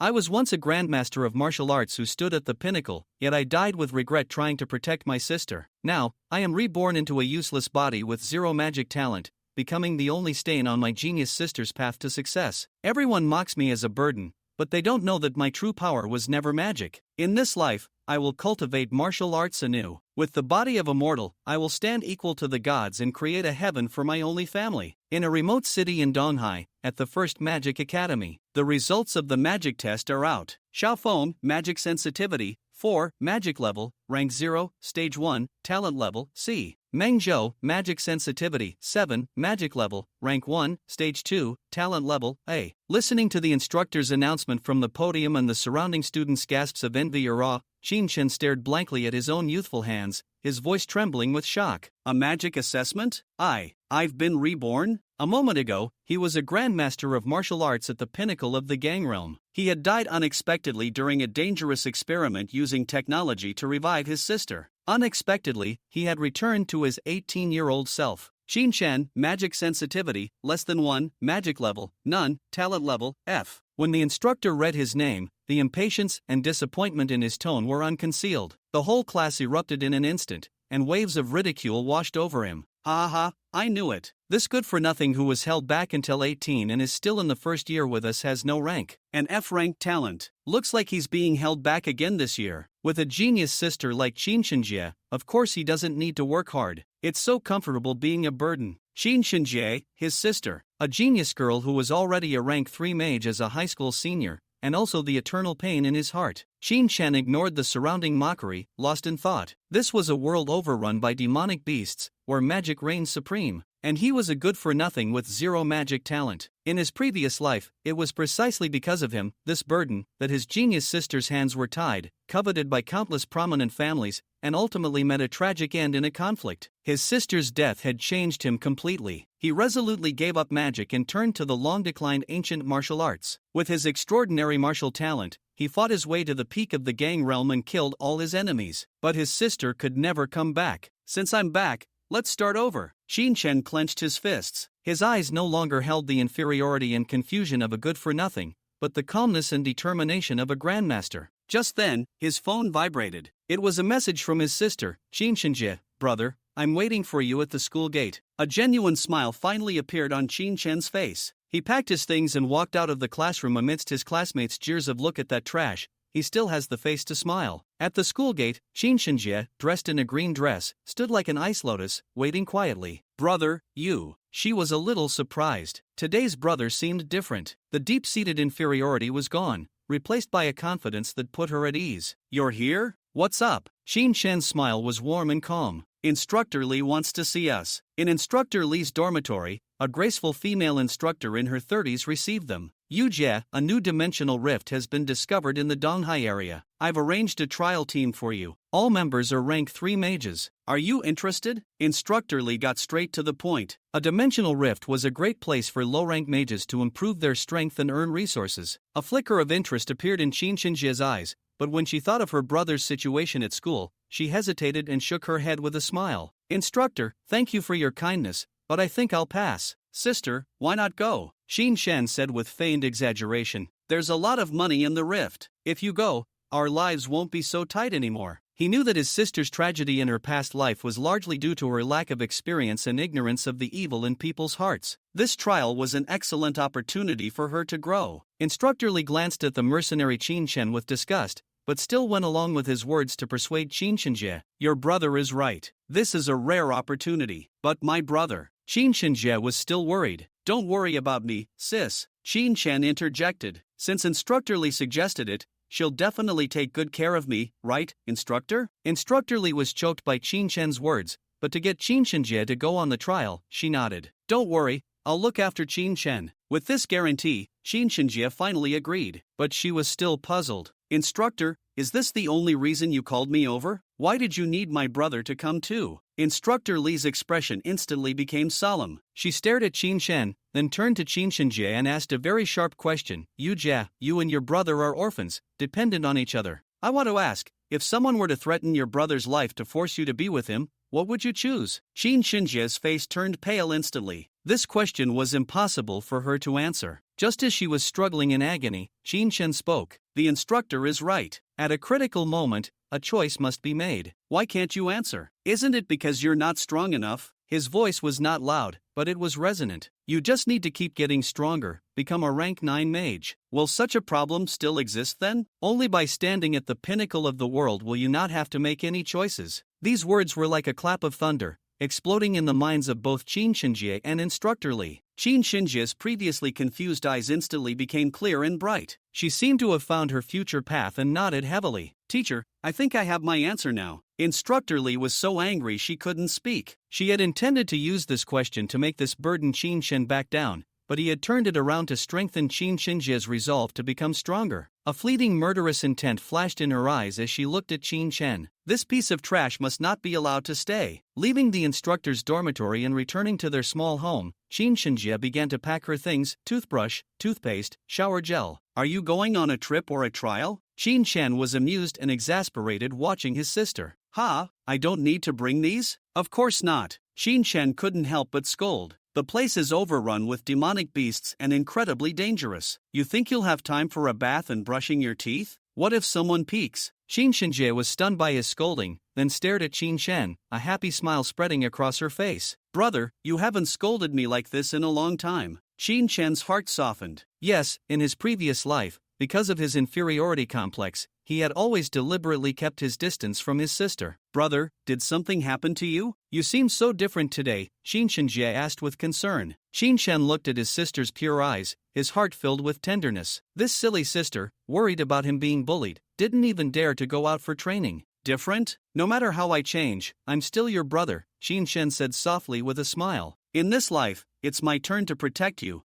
I was once a grandmaster of martial arts who stood at the pinnacle, yet I died with regret trying to protect my sister. Now, I am reborn into a useless body with zero magic talent, becoming the only stain on my genius sister's path to success. Everyone mocks me as a burden, but they don't know that my true power was never magic. In this life, I will cultivate martial arts anew. With the body of a mortal, I will stand equal to the gods and create a heaven for my only family. In a remote city in Donghai, at the first Magic Academy, the results of the magic test are out. Xiao, magic sensitivity, 4, magic level, rank 0, stage 1, talent level, C. Mengzhou, magic sensitivity, 7, magic level, rank 1, stage 2, talent level, A. Listening to the instructor's announcement from the podium and the surrounding students' gasps of envy or awe, Chen stared blankly at his own youthful hands, his voice trembling with shock. A magic assessment? I've been reborn? A moment ago, he was a grandmaster of martial arts at the pinnacle of the gang realm. He had died unexpectedly during a dangerous experiment using technology to revive his sister. Unexpectedly, he had returned to his 18-year-old self. Chen, magic sensitivity, less than 1, magic level, none, talent level, F. When the instructor read his name, the impatience and disappointment in his tone were unconcealed. The whole class erupted in an instant, and waves of ridicule washed over him. Ha ha, I knew it. This good-for-nothing who was held back until 18 and is still in the first year with us has no rank. An F-ranked talent. Looks like he's being held back again this year. With a genius sister like Tian Shingha, of course he doesn't need to work hard. It's so comfortable being a burden. Tian Shingha, his sister, a genius girl who was already a rank 3 mage as a high school senior, and also the eternal pain in his heart. Chen ignored the surrounding mockery, lost in thought. This was a world overrun by demonic beasts, where magic reigns supreme, and he was a good-for-nothing with zero magic talent. In his previous life, it was precisely because of him, this burden, that his genius sister's hands were tied, coveted by countless prominent families, and ultimately met a tragic end in a conflict. His sister's death had changed him completely. He resolutely gave up magic and turned to the long-declined ancient martial arts. With his extraordinary martial talent, he fought his way to the peak of the gang realm and killed all his enemies. But his sister could never come back. Since I'm back, let's start over. Chen clenched his fists. His eyes no longer held the inferiority and confusion of a good-for-nothing, but the calmness and determination of a grandmaster. Just then, his phone vibrated. It was a message from his sister, Tian Shingha. Brother, I'm waiting for you at the school gate. A genuine smile finally appeared on Chen's face. He packed his things and walked out of the classroom amidst his classmates' jeers of "Look at that trash, he still has the face to smile." At the school gate, Tian Shingha, dressed in a green dress, stood like an ice lotus, waiting quietly. Brother, you. She was a little surprised. Today's brother seemed different. The deep-seated inferiority was gone, replaced by a confidence that put her at ease. You're here? What's up? Chen's smile was warm and calm. Instructor Lee wants to see us. In Instructor Lee's dormitory, a graceful female instructor in her 30s received them. Yujia, a new dimensional rift has been discovered in the Donghai area. I've arranged a trial team for you. All members are rank 3 mages. Are you interested? Instructor Lee got straight to the point. A dimensional rift was a great place for low-rank mages to improve their strength and earn resources. A flicker of interest appeared in Tian Shingha's eyes, but when she thought of her brother's situation at school, she hesitated and shook her head with a smile. Instructor, thank you for your kindness, but I think I'll pass. Sister, why not go? Chen said with feigned exaggeration. There's a lot of money in the rift. If you go, our lives won't be so tight anymore. He knew that his sister's tragedy in her past life was largely due to her lack of experience and ignorance of the evil in people's hearts. This trial was an excellent opportunity for her to grow. Instructor Lee glanced at the mercenary Chen with disgust, but still went along with his words to persuade Tian Shingha. Your brother is right. This is a rare opportunity. But my brother. Tian Shingha was still worried. Don't worry about me, sis. Chen interjected. Since Instructor Lee suggested it, she'll definitely take good care of me, right, Instructor? Instructor Lee was choked by Chen's words, but to get Tian Shingha to go on the trial, she nodded. Don't worry, I'll look after Chen. With this guarantee, Tian Shingha finally agreed, but she was still puzzled. Instructor, is this the only reason you called me over? Why did you need my brother to come too? Instructor Lee's expression instantly became solemn. She stared at Chen, then turned to Tian Shingha and asked a very sharp question. Yujia, you and your brother are orphans, dependent on each other. I want to ask, if someone were to threaten your brother's life to force you to be with him, what would you choose? Tian Shingha's face turned pale instantly. This question was impossible for her to answer. Just as she was struggling in agony, Chen spoke. The instructor is right. At a critical moment, a choice must be made. Why can't you answer? Isn't it because you're not strong enough? His voice was not loud, but it was resonant. You just need to keep getting stronger, become a rank 9 mage. Will such a problem still exist then? Only by standing at the pinnacle of the world will you not have to make any choices. These words were like a clap of thunder, exploding in the minds of both Tian Shingha and Instructor Lee. Tian Shingha's previously confused eyes instantly became clear and bright. She seemed to have found her future path and nodded heavily. Teacher, I think I have my answer now. Instructor Lee was so angry she couldn't speak. She had intended to use this question to make this burden Chen back down, but he had turned it around to strengthen Tian Shingha's resolve to become stronger. A fleeting murderous intent flashed in her eyes as she looked at Chen. This piece of trash must not be allowed to stay. Leaving the instructor's dormitory and returning to their small home, Tian Shingha began to pack her things: toothbrush, toothpaste, shower gel. Are you going on a trip or a trial? Chen was amused and exasperated watching his sister. I don't need to bring these? Of course not. Chen couldn't help but scold. The place is overrun with demonic beasts and incredibly dangerous. You think you'll have time for a bath and brushing your teeth? What if someone peeks? Tian Shingha was stunned by his scolding, then stared at Chen, a happy smile spreading across her face. Brother, you haven't scolded me like this in a long time. Chen's heart softened. Yes, in his previous life, because of his inferiority complex, he had always deliberately kept his distance from his sister. Brother, did something happen to you? You seem so different today, Tian Shingha asked with concern. Chen looked at his sister's pure eyes, his heart filled with tenderness. This silly sister, worried about him being bullied, didn't even dare to go out for training. Different? No matter how I change, I'm still your brother, Chen said softly with a smile. In this life, it's my turn to protect you.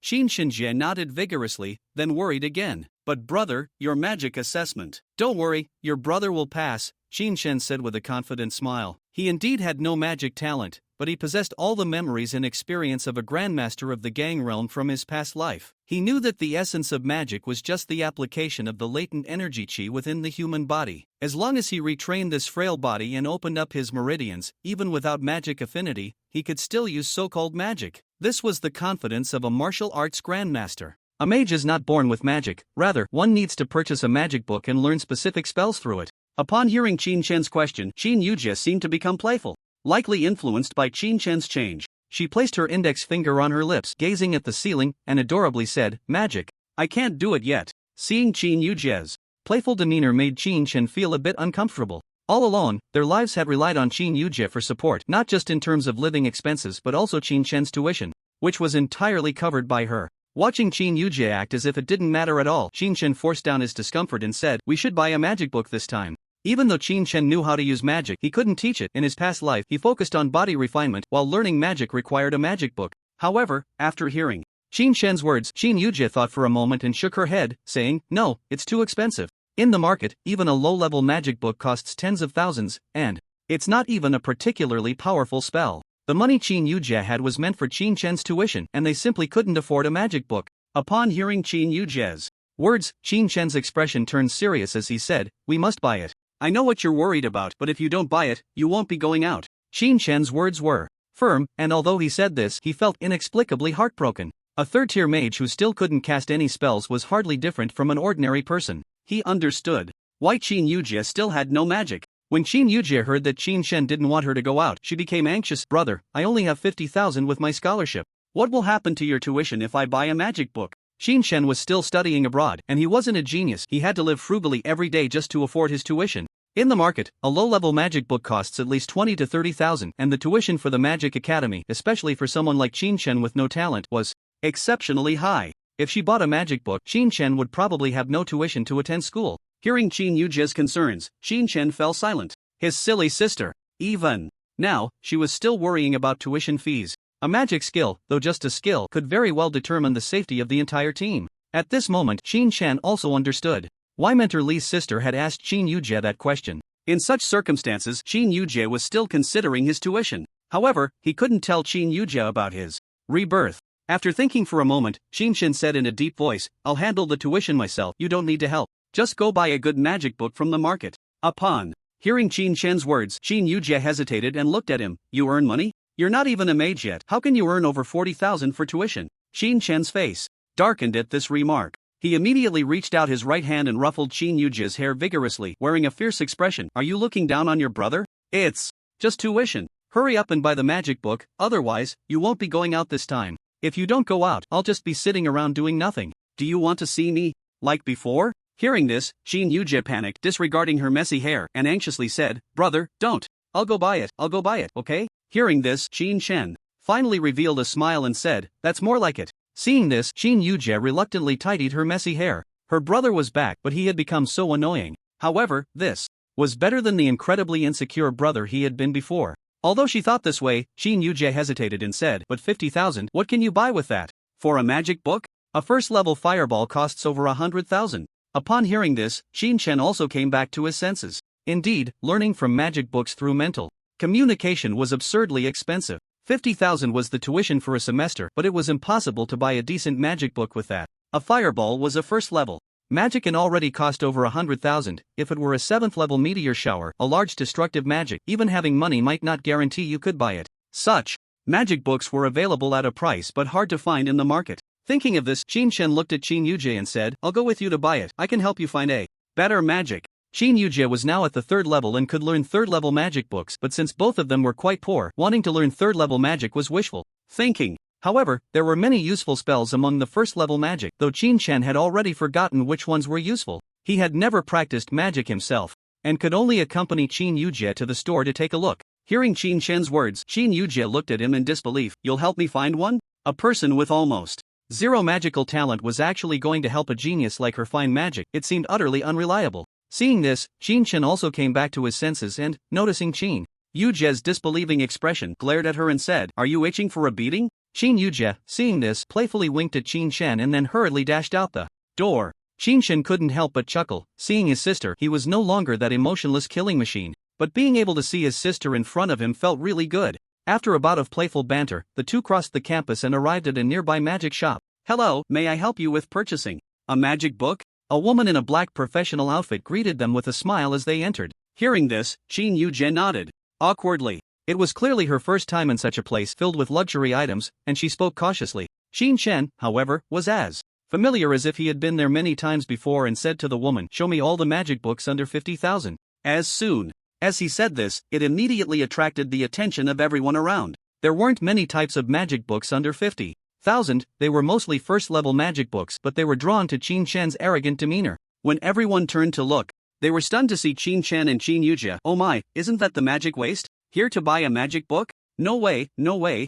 Tian Shingha nodded vigorously, then worried again. But brother, your magic assessment. Don't worry, your brother will pass, Chen said with a confident smile. He indeed had no magic talent, but he possessed all the memories and experience of a grandmaster of the gang realm from his past life. He knew that the essence of magic was just the application of the latent energy chi within the human body. As long as he retrained this frail body and opened up his meridians, even without magic affinity, he could still use so-called magic. This was the confidence of a martial arts grandmaster. A mage is not born with magic, rather, one needs to purchase a magic book and learn specific spells through it. Upon hearing Chen's question, Tian Shingha seemed to become playful. Likely influenced by Chen's change, she placed her index finger on her lips, gazing at the ceiling, and adorably said, "Magic. I can't do it yet." Seeing Tian Shingha's playful demeanor made Chen feel a bit uncomfortable. All alone, their lives had relied on Tian Shingha for support, not just in terms of living expenses but also Chen's tuition, which was entirely covered by her. Watching Tian Shingha act as if it didn't matter at all, Chen forced down his discomfort and said, "We should buy a magic book this time." Even though Chen knew how to use magic, he couldn't teach it. In his past life, he focused on body refinement, while learning magic required a magic book. However, after hearing Chen's words, Tian Shingha thought for a moment and shook her head, saying, "No, it's too expensive. In the market, even a low-level magic book costs tens of thousands, and it's not even a particularly powerful spell." The money Tian Shingha had was meant for Chen's tuition, and they simply couldn't afford a magic book. Upon hearing Tian Shingha's words, Chen's expression turned serious as he said, "We must buy it. I know what you're worried about, but if you don't buy it, you won't be going out." Chen's words were firm, and although he said this, he felt inexplicably heartbroken. A third-tier mage who still couldn't cast any spells was hardly different from an ordinary person. He understood why Tian Shingha still had no magic. When Tian Shingha heard that Chen didn't want her to go out, she became anxious. "Brother, I only have 50,000 with my scholarship. What will happen to your tuition if I buy a magic book?" Chen was still studying abroad, and he wasn't a genius. He had to live frugally every day just to afford his tuition. In the market, a low-level magic book costs at least 20 to 30,000, and the tuition for the Magic Academy, especially for someone like Chen with no talent, was exceptionally high. If she bought a magic book, Chen would probably have no tuition to attend school. Hearing Tian Shingha's concerns, Chen fell silent. His silly sister. Even now, she was still worrying about tuition fees. A magic skill, though just a skill, could very well determine the safety of the entire team. At this moment, Chen also understood why Mentor Lee's sister had asked Tian Shingha that question. In such circumstances, Tian Shingha was still considering his tuition. However, he couldn't tell Tian Shingha about his rebirth. After thinking for a moment, Chen said in a deep voice, "I'll handle the tuition myself. You don't need to help. Just go buy a good magic book from the market." Upon Hearing Qin Chen's words, Qin Yujie hesitated and looked at him. You earn money? You're not even a mage yet. How can you earn over 40,000 for tuition? Qin Chen's face darkened at this remark. He immediately reached out his right hand and ruffled Qin Yujie's hair vigorously, wearing a fierce expression. Are you looking down on your brother? It's just tuition. Hurry up and buy the magic book, otherwise, you won't be going out this time. If you don't go out, I'll just be sitting around doing nothing. Do you want to see me like before? Hearing this, Qin Yujie panicked, disregarding her messy hair, and anxiously said, Brother, don't. I'll go buy it, okay? Hearing this, Qin Chen finally revealed a smile and said, That's more like it. Seeing this, Qin Yujie reluctantly tidied her messy hair. Her brother was back, but he had become so annoying. However, this was better than the incredibly insecure brother he had been before. Although she thought this way, Qin Yujie hesitated and said, But 50,000, what can you buy with that? For a magic book? A first-level fireball costs over 100,000. Upon hearing this, Qin Chen also came back to his senses. Indeed, learning from magic books through mental communication was absurdly expensive. 50,000 was the tuition for a semester, but it was impossible to buy a decent magic book with that. A fireball was a first level magic and already cost over 100,000. If it were a 7th level meteor shower, a large destructive magic, even having money might not guarantee you could buy it. Such magic books were available at a price but hard to find in the market. Thinking of this, Qin Chen looked at Qin Yujie and said, I'll go with you to buy it. I can help you find a better magic. Qin Yujie was now at the 3rd level and could learn 3rd level magic books, but since both of them were quite poor, wanting to learn 3rd level magic was wishful thinking. However, there were many useful spells among the 1st level magic, though Qin Chen had already forgotten which ones were useful. He had never practiced magic himself, and could only accompany Qin Yujie to the store to take a look. Hearing Qin Chen's words, Qin Yujie looked at him in disbelief. You'll help me find one? A person with almost zero magical talent was actually going to help a genius like her find magic. It seemed utterly unreliable. Seeing this, Qin Chen also came back to his senses and, noticing Qin Yujie's disbelieving expression, glared at her and said, Are you itching for a beating? Qin Yujie, seeing this, playfully winked at Qin Chen and then hurriedly dashed out the door. Qin Chen couldn't help but chuckle. Seeing his sister, he was no longer that emotionless killing machine, but being able to see his sister in front of him felt really good. After a bout of playful banter, the two crossed the campus and arrived at a nearby magic shop. Hello, may I help you with purchasing a magic book? A woman in a black professional outfit greeted them with a smile as they entered. Hearing this, Qin Yujie nodded awkwardly. It was clearly her first time in such a place filled with luxury items, and she spoke cautiously. Qin Chen, however, was as familiar as if he had been there many times before and said to the woman, Show me all the magic books under 50,000. As soon as he said this, it immediately attracted the attention of everyone around. There weren't many types of magic books under 50,000, they were mostly first-level magic books, but they were drawn to Qin Chen's arrogant demeanor. When everyone turned to look, they were stunned to see Qin Chen and Qin Yujie. Oh my, isn't that the magic waste? Here to buy a magic book? No way,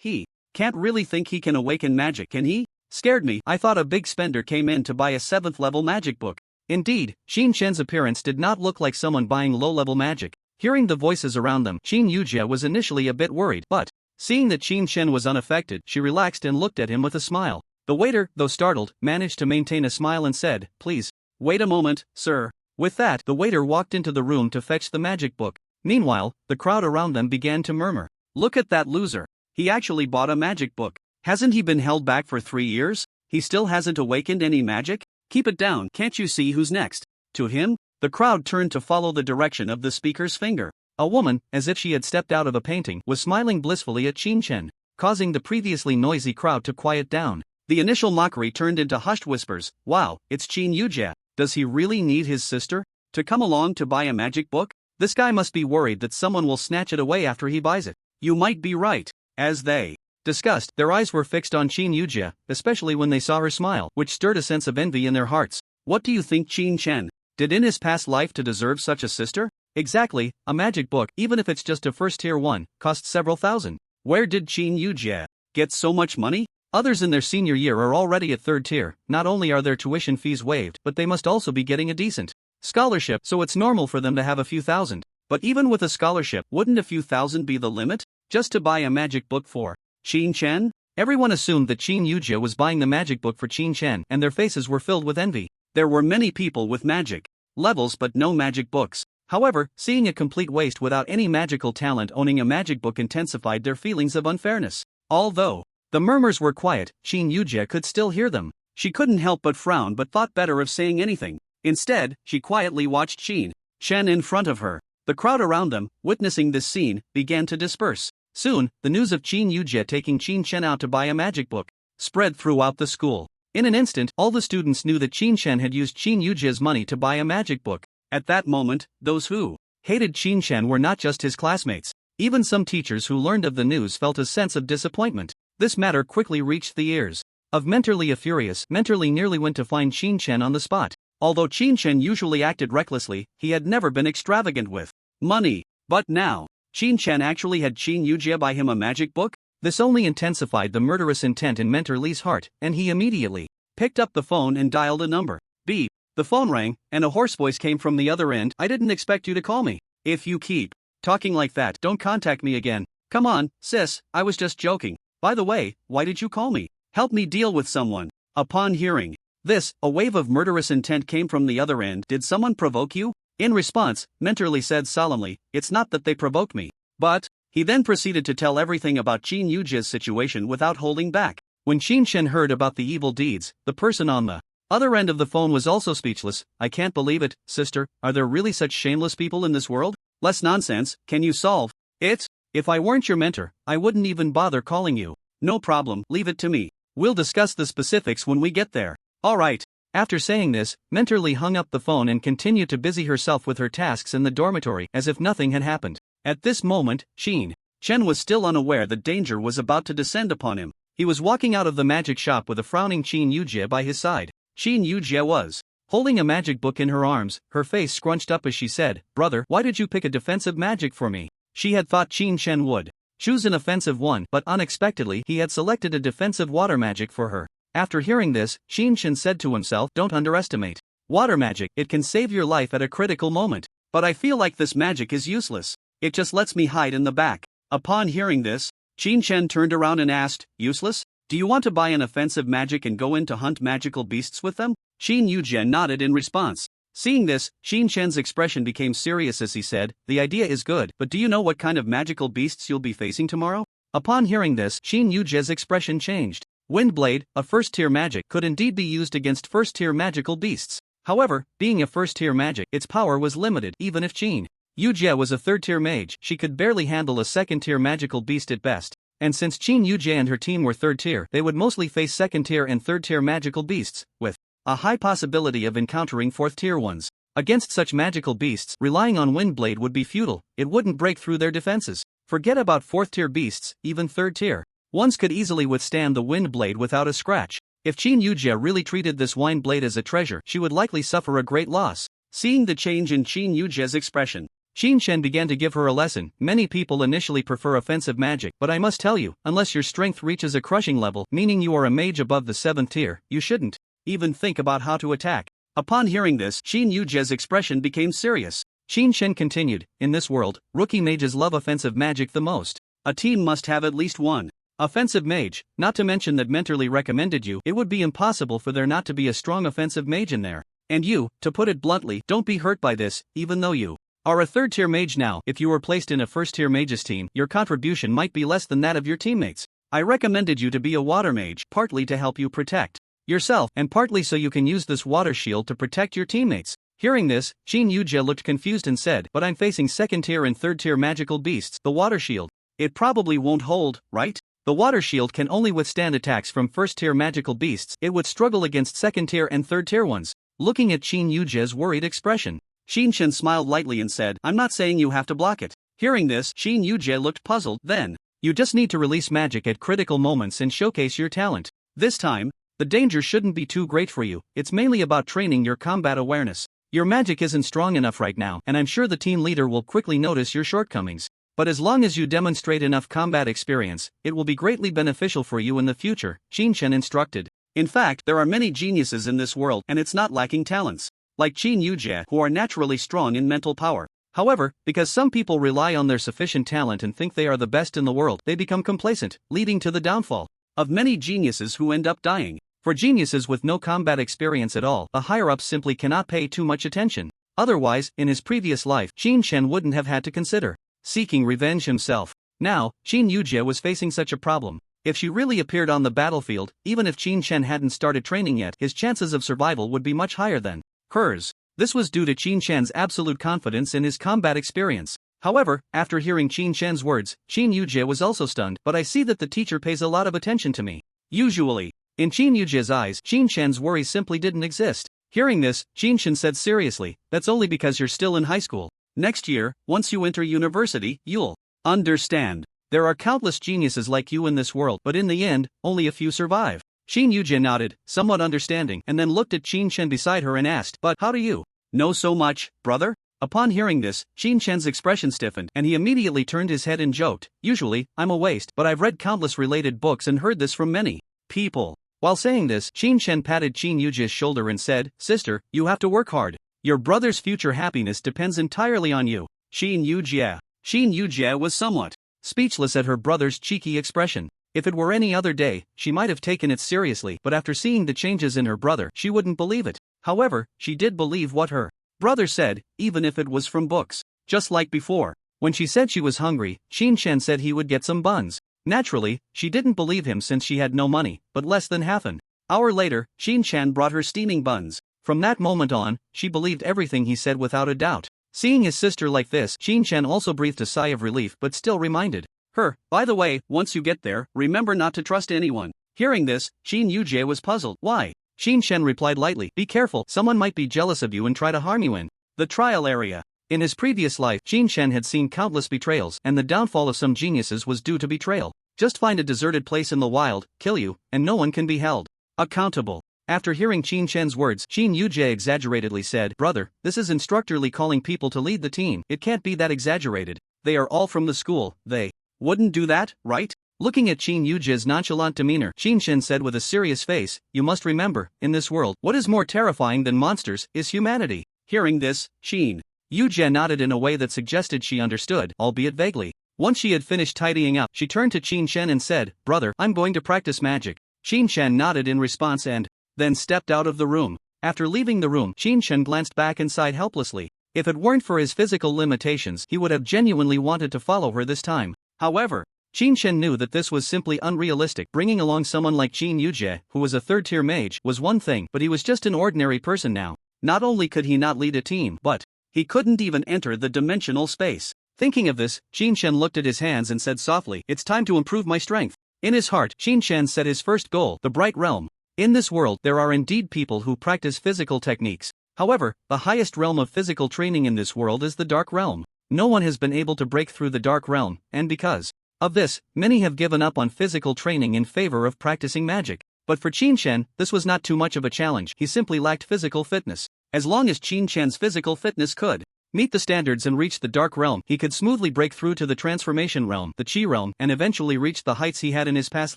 he can't really think he can awaken magic, can he? Scared me. I thought a big spender came in to buy a 7th level magic book. Indeed, Qin Chen's appearance did not look like someone buying low-level magic. Hearing the voices around them, Qin Yujie was initially a bit worried, but seeing that Qin Chen was unaffected, she relaxed and looked at him with a smile. The waiter, though startled, managed to maintain a smile and said, Please, wait a moment, sir. With that, the waiter walked into the room to fetch the magic book. Meanwhile, the crowd around them began to murmur. Look at that loser. He actually bought a magic book. Hasn't he been held back for 3 years? He still hasn't awakened any magic? Keep it down, can't you see who's next? To him? The crowd turned to follow the direction of the speaker's finger. A woman, as if she had stepped out of a painting, was smiling blissfully at Qin Chen, causing the previously noisy crowd to quiet down. The initial mockery turned into hushed whispers. Wow, it's Qin Yujie. Does he really need his sister to come along to buy a magic book? This guy must be worried that someone will snatch it away after he buys it. You might be right. As they discussed, their eyes were fixed on Qin Yujie, especially when they saw her smile, which stirred a sense of envy in their hearts. What do you think Qin Chen did in his past life to deserve such a sister? Exactly, a magic book, even if it's just a first-tier one, costs several thousand. Where did Qin Yujie get so much money? Others in their senior year are already at 3rd tier. Not only are their tuition fees waived, but they must also be getting a decent scholarship, so it's normal for them to have a few thousand. But even with a scholarship, wouldn't a few thousand be the limit? Just to buy a magic book for Qin Chen? Everyone assumed that Qin Yujie was buying the magic book for Qin Chen, and their faces were filled with envy. There were many people with magic levels but no magic books. However, seeing a complete waste without any magical talent owning a magic book intensified their feelings of unfairness. Although the murmurs were quiet, Qin Yujie could still hear them. She couldn't help but frown but thought better of saying anything. Instead, she quietly watched Qin Chen in front of her. The crowd around them, witnessing this scene, began to disperse. Soon, the news of Qin Yujie taking Qin Chen out to buy a magic book spread throughout the school. In an instant, all the students knew that Qin Chen had used Qin Yujie's money to buy a magic book. At that moment, those who hated Qin Chen were not just his classmates. Even some teachers who learned of the news felt a sense of disappointment. This matter quickly reached the ears of Mentor Lee. Furious, Mentor Lee nearly went to find Qin Chen on the spot. Although Qin Chen usually acted recklessly, he had never been extravagant with money. But now, Qin Chen actually had Qin Yujie buy him a magic book? This only intensified the murderous intent in Mentor Lee's heart, and he immediately picked up the phone and dialed a number. Beep. The phone rang, and a hoarse voice came from the other end. I didn't expect you to call me. If you keep talking like that, don't contact me again. Come on, sis, I was just joking. By the way, why did you call me? Help me deal with someone. Upon hearing this, a wave of murderous intent came from the other end. Did someone provoke you? In response, Mentor Lee said solemnly, it's not that they provoked me. But he then proceeded to tell everything about Qin Yujie's situation without holding back. When Qin Chen heard about the evil deeds, the person on the other end of the phone was also speechless. I can't believe it, sister, are there really such shameless people in this world? Less nonsense, can you solve it? If I weren't your mentor, I wouldn't even bother calling you. No problem, leave it to me. We'll discuss the specifics when we get there. Alright. After saying this, Mentor Lee hung up the phone and continued to busy herself with her tasks in the dormitory as if nothing had happened. At this moment, Qin Chen was still unaware that danger was about to descend upon him. He was walking out of the magic shop with a frowning Qin Yujie by his side. Qin Yujie was holding a magic book in her arms, her face scrunched up as she said, brother, why did you pick a defensive magic for me? She had thought Qin Chen would choose an offensive one, but unexpectedly he had selected a defensive water magic for her. After hearing this, Qin Chen said to himself, don't underestimate water magic, it can save your life at a critical moment. But I feel like this magic is useless. It just lets me hide in the back. Upon hearing this, Qin Chen turned around and asked, useless? Do you want to buy an offensive magic and go in to hunt magical beasts with them? Qin Yujie nodded in response. Seeing this, Qin Chen's expression became serious as he said, the idea is good, but do you know what kind of magical beasts you'll be facing tomorrow? Upon hearing this, Qin Yujie's expression changed. Windblade, a first-tier magic, could indeed be used against first-tier magical beasts. However, being a first-tier magic, its power was limited. Even if Qin Yujie was a third-tier mage, she could barely handle a second-tier magical beast at best. And since Qin Yujie and her team were third-tier, they would mostly face second-tier and third-tier magical beasts, with a high possibility of encountering fourth-tier ones. Against such magical beasts, relying on Windblade would be futile. It wouldn't break through their defenses. Forget about fourth-tier beasts, even third-tier ones could easily withstand the Windblade without a scratch. If Qin Yujie really treated this Windblade as a treasure, she would likely suffer a great loss. Seeing the change in Qin Yujie's expression, Qin Chen began to give her a lesson. Many people initially prefer offensive magic, but I must tell you, unless your strength reaches a crushing level, meaning you are a mage above the 7th tier, you shouldn't even think about how to attack. Upon hearing this, Qin Yujie's expression became serious. Qin Chen continued, in this world, rookie mages love offensive magic the most. A team must have at least one offensive mage, not to mention that Mentor Lee recommended you. It would be impossible for there not to be a strong offensive mage in there. And you, to put it bluntly, don't be hurt by this, even though you are a third-tier mage now. If you were placed in a first-tier mage's team, your contribution might be less than that of your teammates. I recommended you to be a water mage, partly to help you protect yourself, and partly so you can use this water shield to protect your teammates. Hearing this, Qin Yujie looked confused and said, but I'm facing second-tier and third-tier magical beasts. The water shield, it probably won't hold, right? The water shield can only withstand attacks from first-tier magical beasts. It would struggle against second-tier and third-tier ones. Looking at Qin Yujie's worried expression, Qin Chen smiled lightly and said, I'm not saying you have to block it. Hearing this, Qin Yujie looked puzzled. Then, you just need to release magic at critical moments and showcase your talent. This time, the danger shouldn't be too great for you. It's mainly about training your combat awareness. Your magic isn't strong enough right now, and I'm sure the team leader will quickly notice your shortcomings. But as long as you demonstrate enough combat experience, it will be greatly beneficial for you in the future, Qin Chen instructed. In fact, there are many geniuses in this world, and it's not lacking talents like Qin Yujie, who are naturally strong in mental power. However, because some people rely on their sufficient talent and think they are the best in the world, they become complacent, leading to the downfall of many geniuses who end up dying. For geniuses with no combat experience at all, the higher-ups simply cannot pay too much attention. Otherwise, in his previous life, Qin Chen wouldn't have had to consider seeking revenge himself. Now, Qin Yujie was facing such a problem. If she really appeared on the battlefield, even if Qin Chen hadn't started training yet, his chances of survival would be much higher than hers. This was due to Qin Shan's absolute confidence in his combat experience. However, after hearing Qin Shan's words, Qin Yujie was also stunned. But I see that the teacher pays a lot of attention to me. Usually. In Qin Yujie's eyes, Qin Shan's worries simply didn't exist. Hearing this, Qin Shan said seriously, that's only because you're still in high school. Next year, once you enter university, you'll understand. There are countless geniuses like you in this world, but in the end, only a few survive. Qin Yujie nodded, somewhat understanding, and then looked at Qin Shan beside her and asked, but how do you know so much, brother? Upon hearing this, Qin Shan's expression stiffened, and he immediately turned his head and joked, usually, I'm a waste, but I've read countless related books and heard this from many people. While saying this, Qin Shan patted Qin Yujie's shoulder and said, sister, you have to work hard. Your brother's future happiness depends entirely on you. Qin Yujie was somewhat speechless at her brother's cheeky expression. If it were any other day, she might have taken it seriously, but after seeing the changes in her brother, she wouldn't believe it. However, she did believe what her brother said, even if it was from books. Just like before, when she said she was hungry, Qin Shan said he would get some buns. Naturally, she didn't believe him since she had no money, but less than half an hour later, Qin Shan brought her steaming buns. From that moment on, she believed everything he said without a doubt. Seeing his sister like this, Qin Shan also breathed a sigh of relief but still reminded her, by the way, once you get there, remember not to trust anyone. Hearing this, Qin Yujie was puzzled. Why? Qin Shan replied lightly, be careful, someone might be jealous of you and try to harm you in the trial area. In his previous life, Qin Shan had seen countless betrayals, and the downfall of some geniuses was due to betrayal. Just find a deserted place in the wild, kill you, and no one can be held accountable. After hearing Qin Shan's words, Qin Yujie exaggeratedly said, brother, this is Instructor Lee calling people to lead the team. It can't be that exaggerated. They are all from the school. They wouldn't do that, right? Looking at Qin Yujie's nonchalant demeanor, Qin Shan said with a serious face, you must remember, in this world, what is more terrifying than monsters is humanity. Hearing this, Qin Yujie nodded in a way that suggested she understood, albeit vaguely. Once she had finished tidying up, she turned to Qin Shan and said, brother, I'm going to practice magic. Qin Shan nodded in response and then stepped out of the room. After leaving the room, Qin Shan glanced back inside helplessly. If it weren't for his physical limitations, he would have genuinely wanted to follow her this time. However, Qin Shan knew that this was simply unrealistic. Bringing along someone like Qin Yujie, who was a third-tier mage, was one thing, but he was just an ordinary person now. Not only could he not lead a team, but he couldn't even enter the dimensional space. Thinking of this, Qin Shan looked at his hands and said softly, it's time to improve my strength. In his heart, Qin Shan set his first goal, the Bright Realm. In this world, there are indeed people who practice physical techniques. However, the highest realm of physical training in this world is the Dark Realm. No one has been able to break through the Dark Realm, and because of this, many have given up on physical training in favor of practicing magic. But for Qin Shan, this was not too much of a challenge. He simply lacked physical fitness. As long as Qin Shan's physical fitness could meet the standards and reach the Dark Realm, he could smoothly break through to the Transformation Realm, the Qi Realm, and eventually reach the heights he had in his past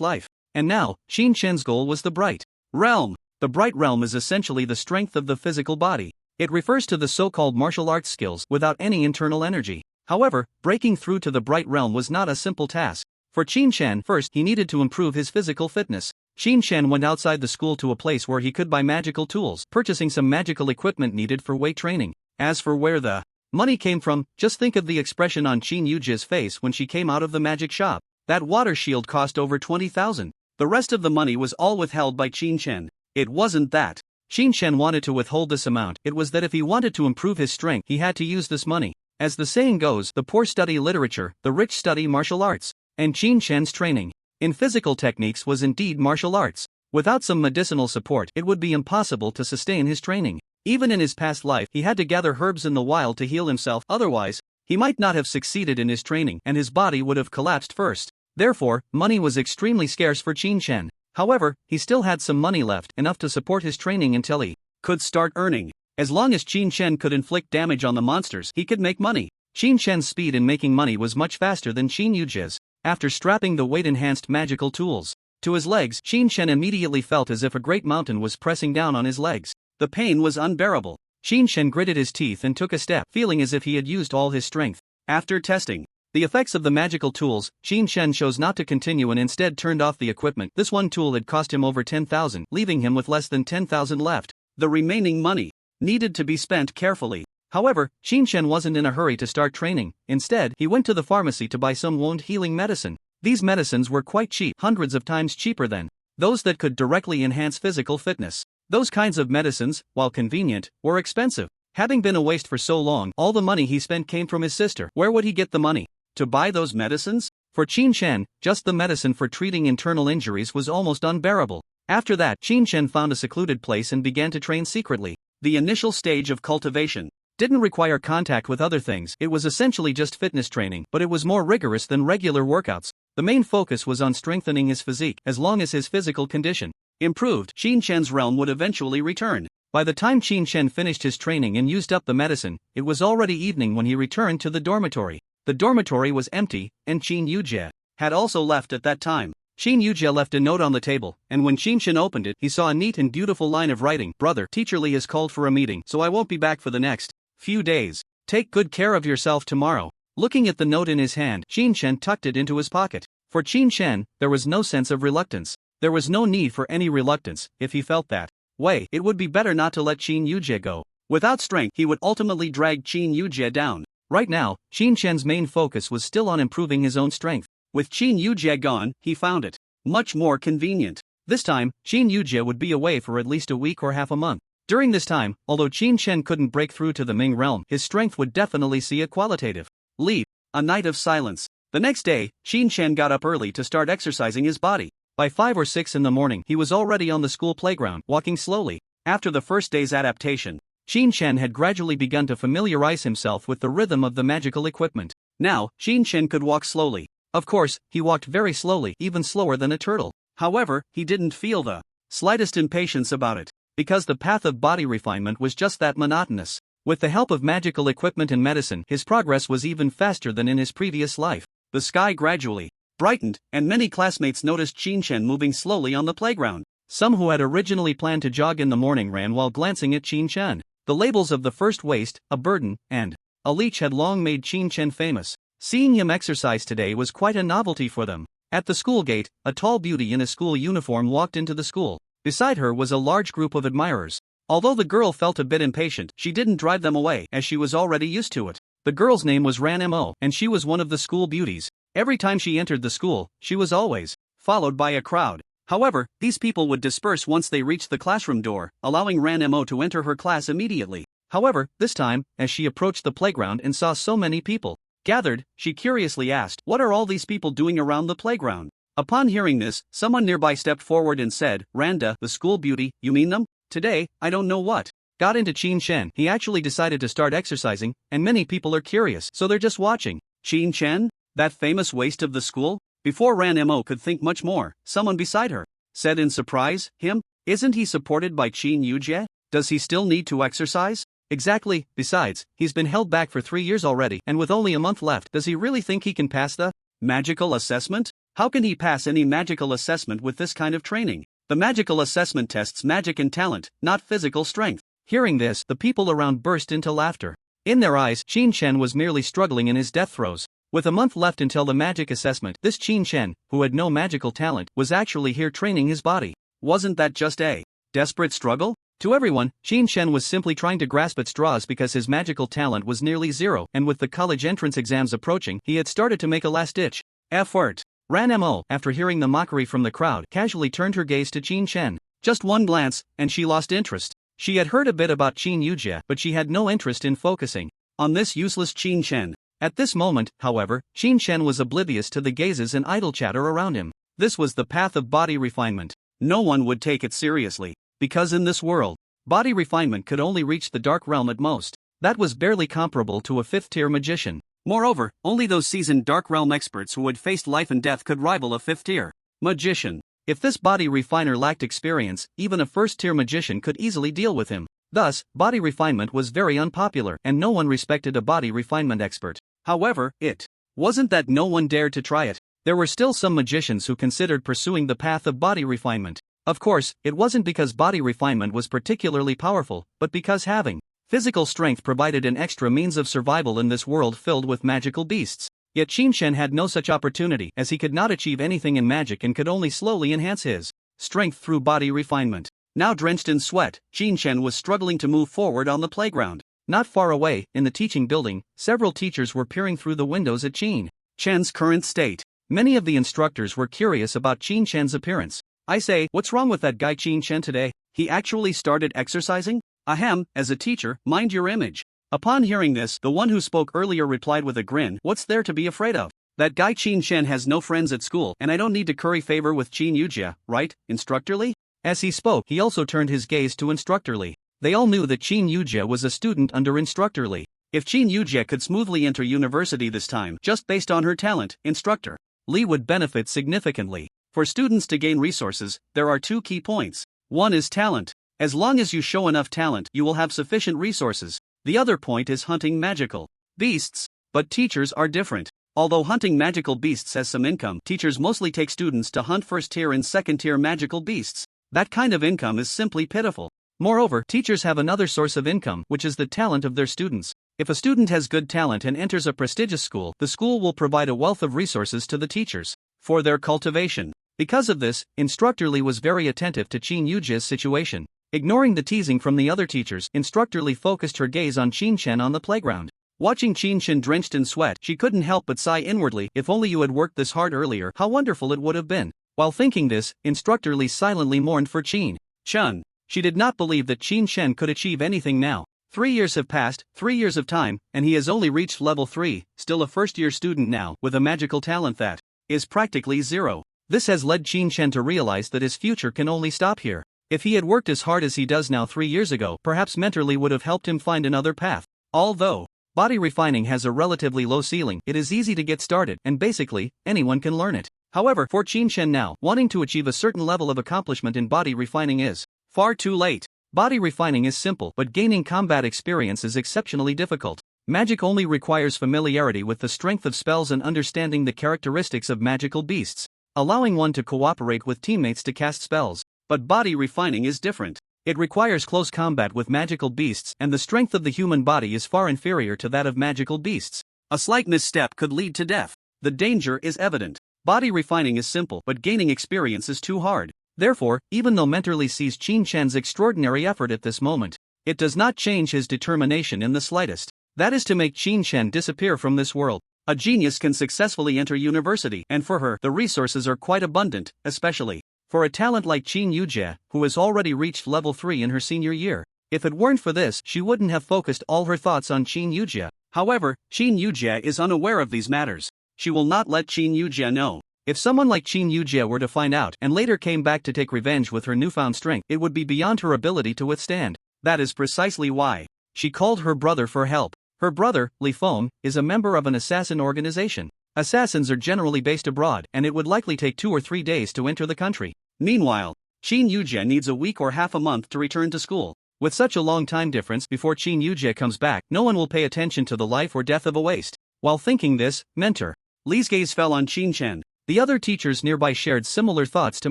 life. And now, Qin Shan's goal was the Bright Realm. The Bright Realm is essentially the strength of the physical body. It refers to the so-called martial arts skills without any internal energy. However, breaking through to the Bright Realm was not a simple task. For Qin Shan, first he needed to improve his physical fitness. Qin Shan went outside the school to a place where he could buy magical tools, purchasing some magical equipment needed for weight training. As for where the money came from, just think of the expression on Qin Yujie's face when she came out of the magic shop. That water shield cost over 20,000. The rest of the money was all withheld by Qin Shan. It wasn't that Qin Shan wanted to withhold this amount, it was that if he wanted to improve his strength, he had to use this money. As the saying goes, the poor study literature, the rich study martial arts. And Qin Shan's training in physical techniques was indeed martial arts. Without some medicinal support, it would be impossible to sustain his training. Even in his past life, he had to gather herbs in the wild to heal himself, otherwise, he might not have succeeded in his training, and his body would have collapsed first. Therefore, money was extremely scarce for Qin Shan. However, he still had some money left, enough to support his training until he could start earning. As long as Qin Shan could inflict damage on the monsters, he could make money. Qin Shan's speed in making money was much faster than Qin Yujie's. After strapping the weight-enhanced magical tools to his legs, Qin Shan immediately felt as if a great mountain was pressing down on his legs. The pain was unbearable. Qin Shan gritted his teeth and took a step, feeling as if he had used all his strength. After testing the effects of the magical tools, Qin Shan chose not to continue and instead turned off the equipment. This one tool had cost him over 10,000, leaving him with less than 10,000 left. The remaining money needed to be spent carefully. However, Qin Shan wasn't in a hurry to start training. Instead, he went to the pharmacy to buy some wound-healing medicine. These medicines were quite cheap, hundreds of times cheaper than those that could directly enhance physical fitness. Those kinds of medicines, while convenient, were expensive. Having been a waste for so long, all the money he spent came from his sister. Where would he get the money? To buy those medicines? For Qin Chen, just the medicine for treating internal injuries was almost unbearable. After that, Qin Chen found a secluded place and began to train secretly. The initial stage of cultivation didn't require contact with other things. It was essentially just fitness training, but it was more rigorous than regular workouts. The main focus was on strengthening his physique. As long as his physical condition improved, Qin Chen's realm would eventually return. By the time Qin Chen finished his training and used up the medicine, it was already evening when he returned to the dormitory. The dormitory was empty, and Qin Yujie had also left at that time. Qin Yujie left a note on the table, and when Qin Chen opened it, he saw a neat and beautiful line of writing. Brother, Teacher Lee has called for a meeting, so I won't be back for the next few days. Take good care of yourself tomorrow. Looking at the note in his hand, Qin Chen tucked it into his pocket. For Qin Chen, there was no sense of reluctance. There was no need for any reluctance. If he felt that way, it would be better not to let Qin Yujie go. Without strength, he would ultimately drag Qin Yujie down. Right now, Qin Chen's main focus was still on improving his own strength. With Qin Yujie gone, he found it much more convenient. This time, Qin Yujie would be away for at least a week or half a month. During this time, although Qin Chen couldn't break through to the Ming realm, his strength would definitely see a qualitative leap. A night of silence. The next day, Qin Chen got up early to start exercising his body. By 5 or 6 in the morning, he was already on the school playground, walking slowly. After the first day's adaptation, Qin Chen had gradually begun to familiarize himself with the rhythm of the magical equipment. Now, Qin Chen could walk slowly. Of course, he walked very slowly, even slower than a turtle. However, he didn't feel the slightest impatience about it, because the path of body refinement was just that monotonous. With the help of magical equipment and medicine, his progress was even faster than in his previous life. The sky gradually brightened, and many classmates noticed Qin Chen moving slowly on the playground. Some who had originally planned to jog in the morning ran while glancing at Qin Chen. The labels of the first waste, a burden, and a leech had long made Qin Chen famous. Seeing him exercise today was quite a novelty for them. At the school gate, a tall beauty in a school uniform walked into the school. Beside her was a large group of admirers. Although the girl felt a bit impatient, she didn't drive them away, as she was already used to it. The girl's name was Ranmo, and she was one of the school beauties. Every time she entered the school, she was always followed by a crowd. However, these people would disperse once they reached the classroom door, allowing Ranmo to enter her class immediately. However, this time, as she approached the playground and saw so many people gathered, she curiously asked, "What are all these people doing around the playground?" Upon hearing this, someone nearby stepped forward and said, "Randa, the school beauty, you mean them? Today, I don't know what got into Qin Chen. He actually decided to start exercising, and many people are curious, so they're just watching." Qin Chen? That famous waste of the school? Before Ranmo could think much more, someone beside her said in surprise, "Him? Isn't he supported by Qin Yujie? Does he still need to exercise?" "Exactly, besides, he's been held back for 3 years already, and with only a month left, does he really think he can pass the magical assessment? How can he pass any magical assessment with this kind of training? The magical assessment tests magic and talent, not physical strength." Hearing this, the people around burst into laughter. In their eyes, Qin Chen was merely struggling in his death throes. With a month left until the magic assessment, this Qin Chen, who had no magical talent, was actually here training his body. Wasn't that just a desperate struggle? To everyone, Qin Chen was simply trying to grasp at straws because his magical talent was nearly zero, and with the college entrance exams approaching, he had started to make a last-ditch effort. Ranmo, after hearing the mockery from the crowd, casually turned her gaze to Qin Chen. Just one glance, and she lost interest. She had heard a bit about Qin Yujie, but she had no interest in focusing on this useless Qin Chen. At this moment, however, Qin Chen was oblivious to the gazes and idle chatter around him. This was the path of body refinement. No one would take it seriously, because in this world, body refinement could only reach the dark realm at most. That was barely comparable to a 5th-tier magician. Moreover, only those seasoned Dark Realm experts who had faced life and death could rival a 5th-tier magician. If this body refiner lacked experience, even a 1st-tier magician could easily deal with him. Thus, body refinement was very unpopular, and no one respected a body refinement expert. However, it wasn't that no one dared to try it. There were still some magicians who considered pursuing the path of body refinement. Of course, it wasn't because body refinement was particularly powerful, but because having physical strength provided an extra means of survival in this world filled with magical beasts. Yet Qin Chen had no such opportunity, as he could not achieve anything in magic and could only slowly enhance his strength through body refinement. Now drenched in sweat, Qin Chen was struggling to move forward on the playground. Not far away, in the teaching building, several teachers were peering through the windows at Qin Chen's current state. Many of the instructors were curious about Qin Chen's appearance. "I say, what's wrong with that guy Qin Chen today? He actually started exercising? Ahem, as a teacher, mind your image. Upon hearing this, the one who spoke earlier replied with a grin, what's there to be afraid of? That guy Qin Shen has no friends at school, and I don't need to curry favor with Qin Yujia, right, Instructor Lee? As he spoke, he also turned his gaze to Instructor Lee. They all knew that Qin Yujia was a student under Instructor Lee. If Qin Yujia could smoothly enter university this time, just based on her talent, Instructor Lee would benefit significantly. For students to gain resources, there are two key points. One is talent. As long as you show enough talent, you will have sufficient resources. The other point is hunting magical beasts. But teachers are different. Although hunting magical beasts has some income, teachers mostly take students to hunt first-tier and second-tier magical beasts. That kind of income is simply pitiful. Moreover, teachers have another source of income, which is the talent of their students. If a student has good talent and enters a prestigious school, the school will provide a wealth of resources to the teachers for their cultivation. Because of this, Instructor Lee was very attentive to Qin Yujia's situation. Ignoring the teasing from the other teachers, Instructor Lee focused her gaze on Qin Shen on the playground. Watching Qin Shen drenched in sweat, she couldn't help but sigh inwardly, if only you had worked this hard earlier, how wonderful it would have been. While thinking this, Instructor Lee silently mourned for Qin Shen. She did not believe that Qin Shen could achieve anything now. 3 years have passed, 3 years of time, and he has only reached level 3, still a first-year student now, with a magical talent that is practically zero. This has led Qin Shen to realize that his future can only stop here. If he had worked as hard as he does now 3 years ago, perhaps Mentor Lee would have helped him find another path. Although body refining has a relatively low ceiling, it is easy to get started, and basically, anyone can learn it. However, for Qin Shen now, wanting to achieve a certain level of accomplishment in body refining is far too late. Body refining is simple, but gaining combat experience is exceptionally difficult. Magic only requires familiarity with the strength of spells and understanding the characteristics of magical beasts, allowing one to cooperate with teammates to cast spells. But body refining is different. It requires close combat with magical beasts, and the strength of the human body is far inferior to that of magical beasts. A slight misstep could lead to death. The danger is evident. Body refining is simple, but gaining experience is too hard. Therefore, even though Mentor Lee sees Qin Shen's extraordinary effort at this moment, it does not change his determination in the slightest. That is to make Qin Shen disappear from this world. A genius can successfully enter university, and for her, the resources are quite abundant, especially for a talent like Qin Yujia, who has already reached level 3 in her senior year. If it weren't for this, she wouldn't have focused all her thoughts on Qin Yujia. However, Qin Yujia is unaware of these matters. She will not let Qin Yujia know. If someone like Qin Yujia were to find out and later came back to take revenge with her newfound strength, it would be beyond her ability to withstand. That is precisely why she called her brother for help. Her brother, Li Feng, is a member of an assassin organization. Assassins are generally based abroad, and it would likely take 2 or 3 days to enter the country. Meanwhile, Qin Yujia needs a week or half a month to return to school. With such a long time difference before Qin Yujia comes back, no one will pay attention to the life or death of a waste. While thinking this, Mentor Lee's gaze fell on Qin Shen. The other teachers nearby shared similar thoughts to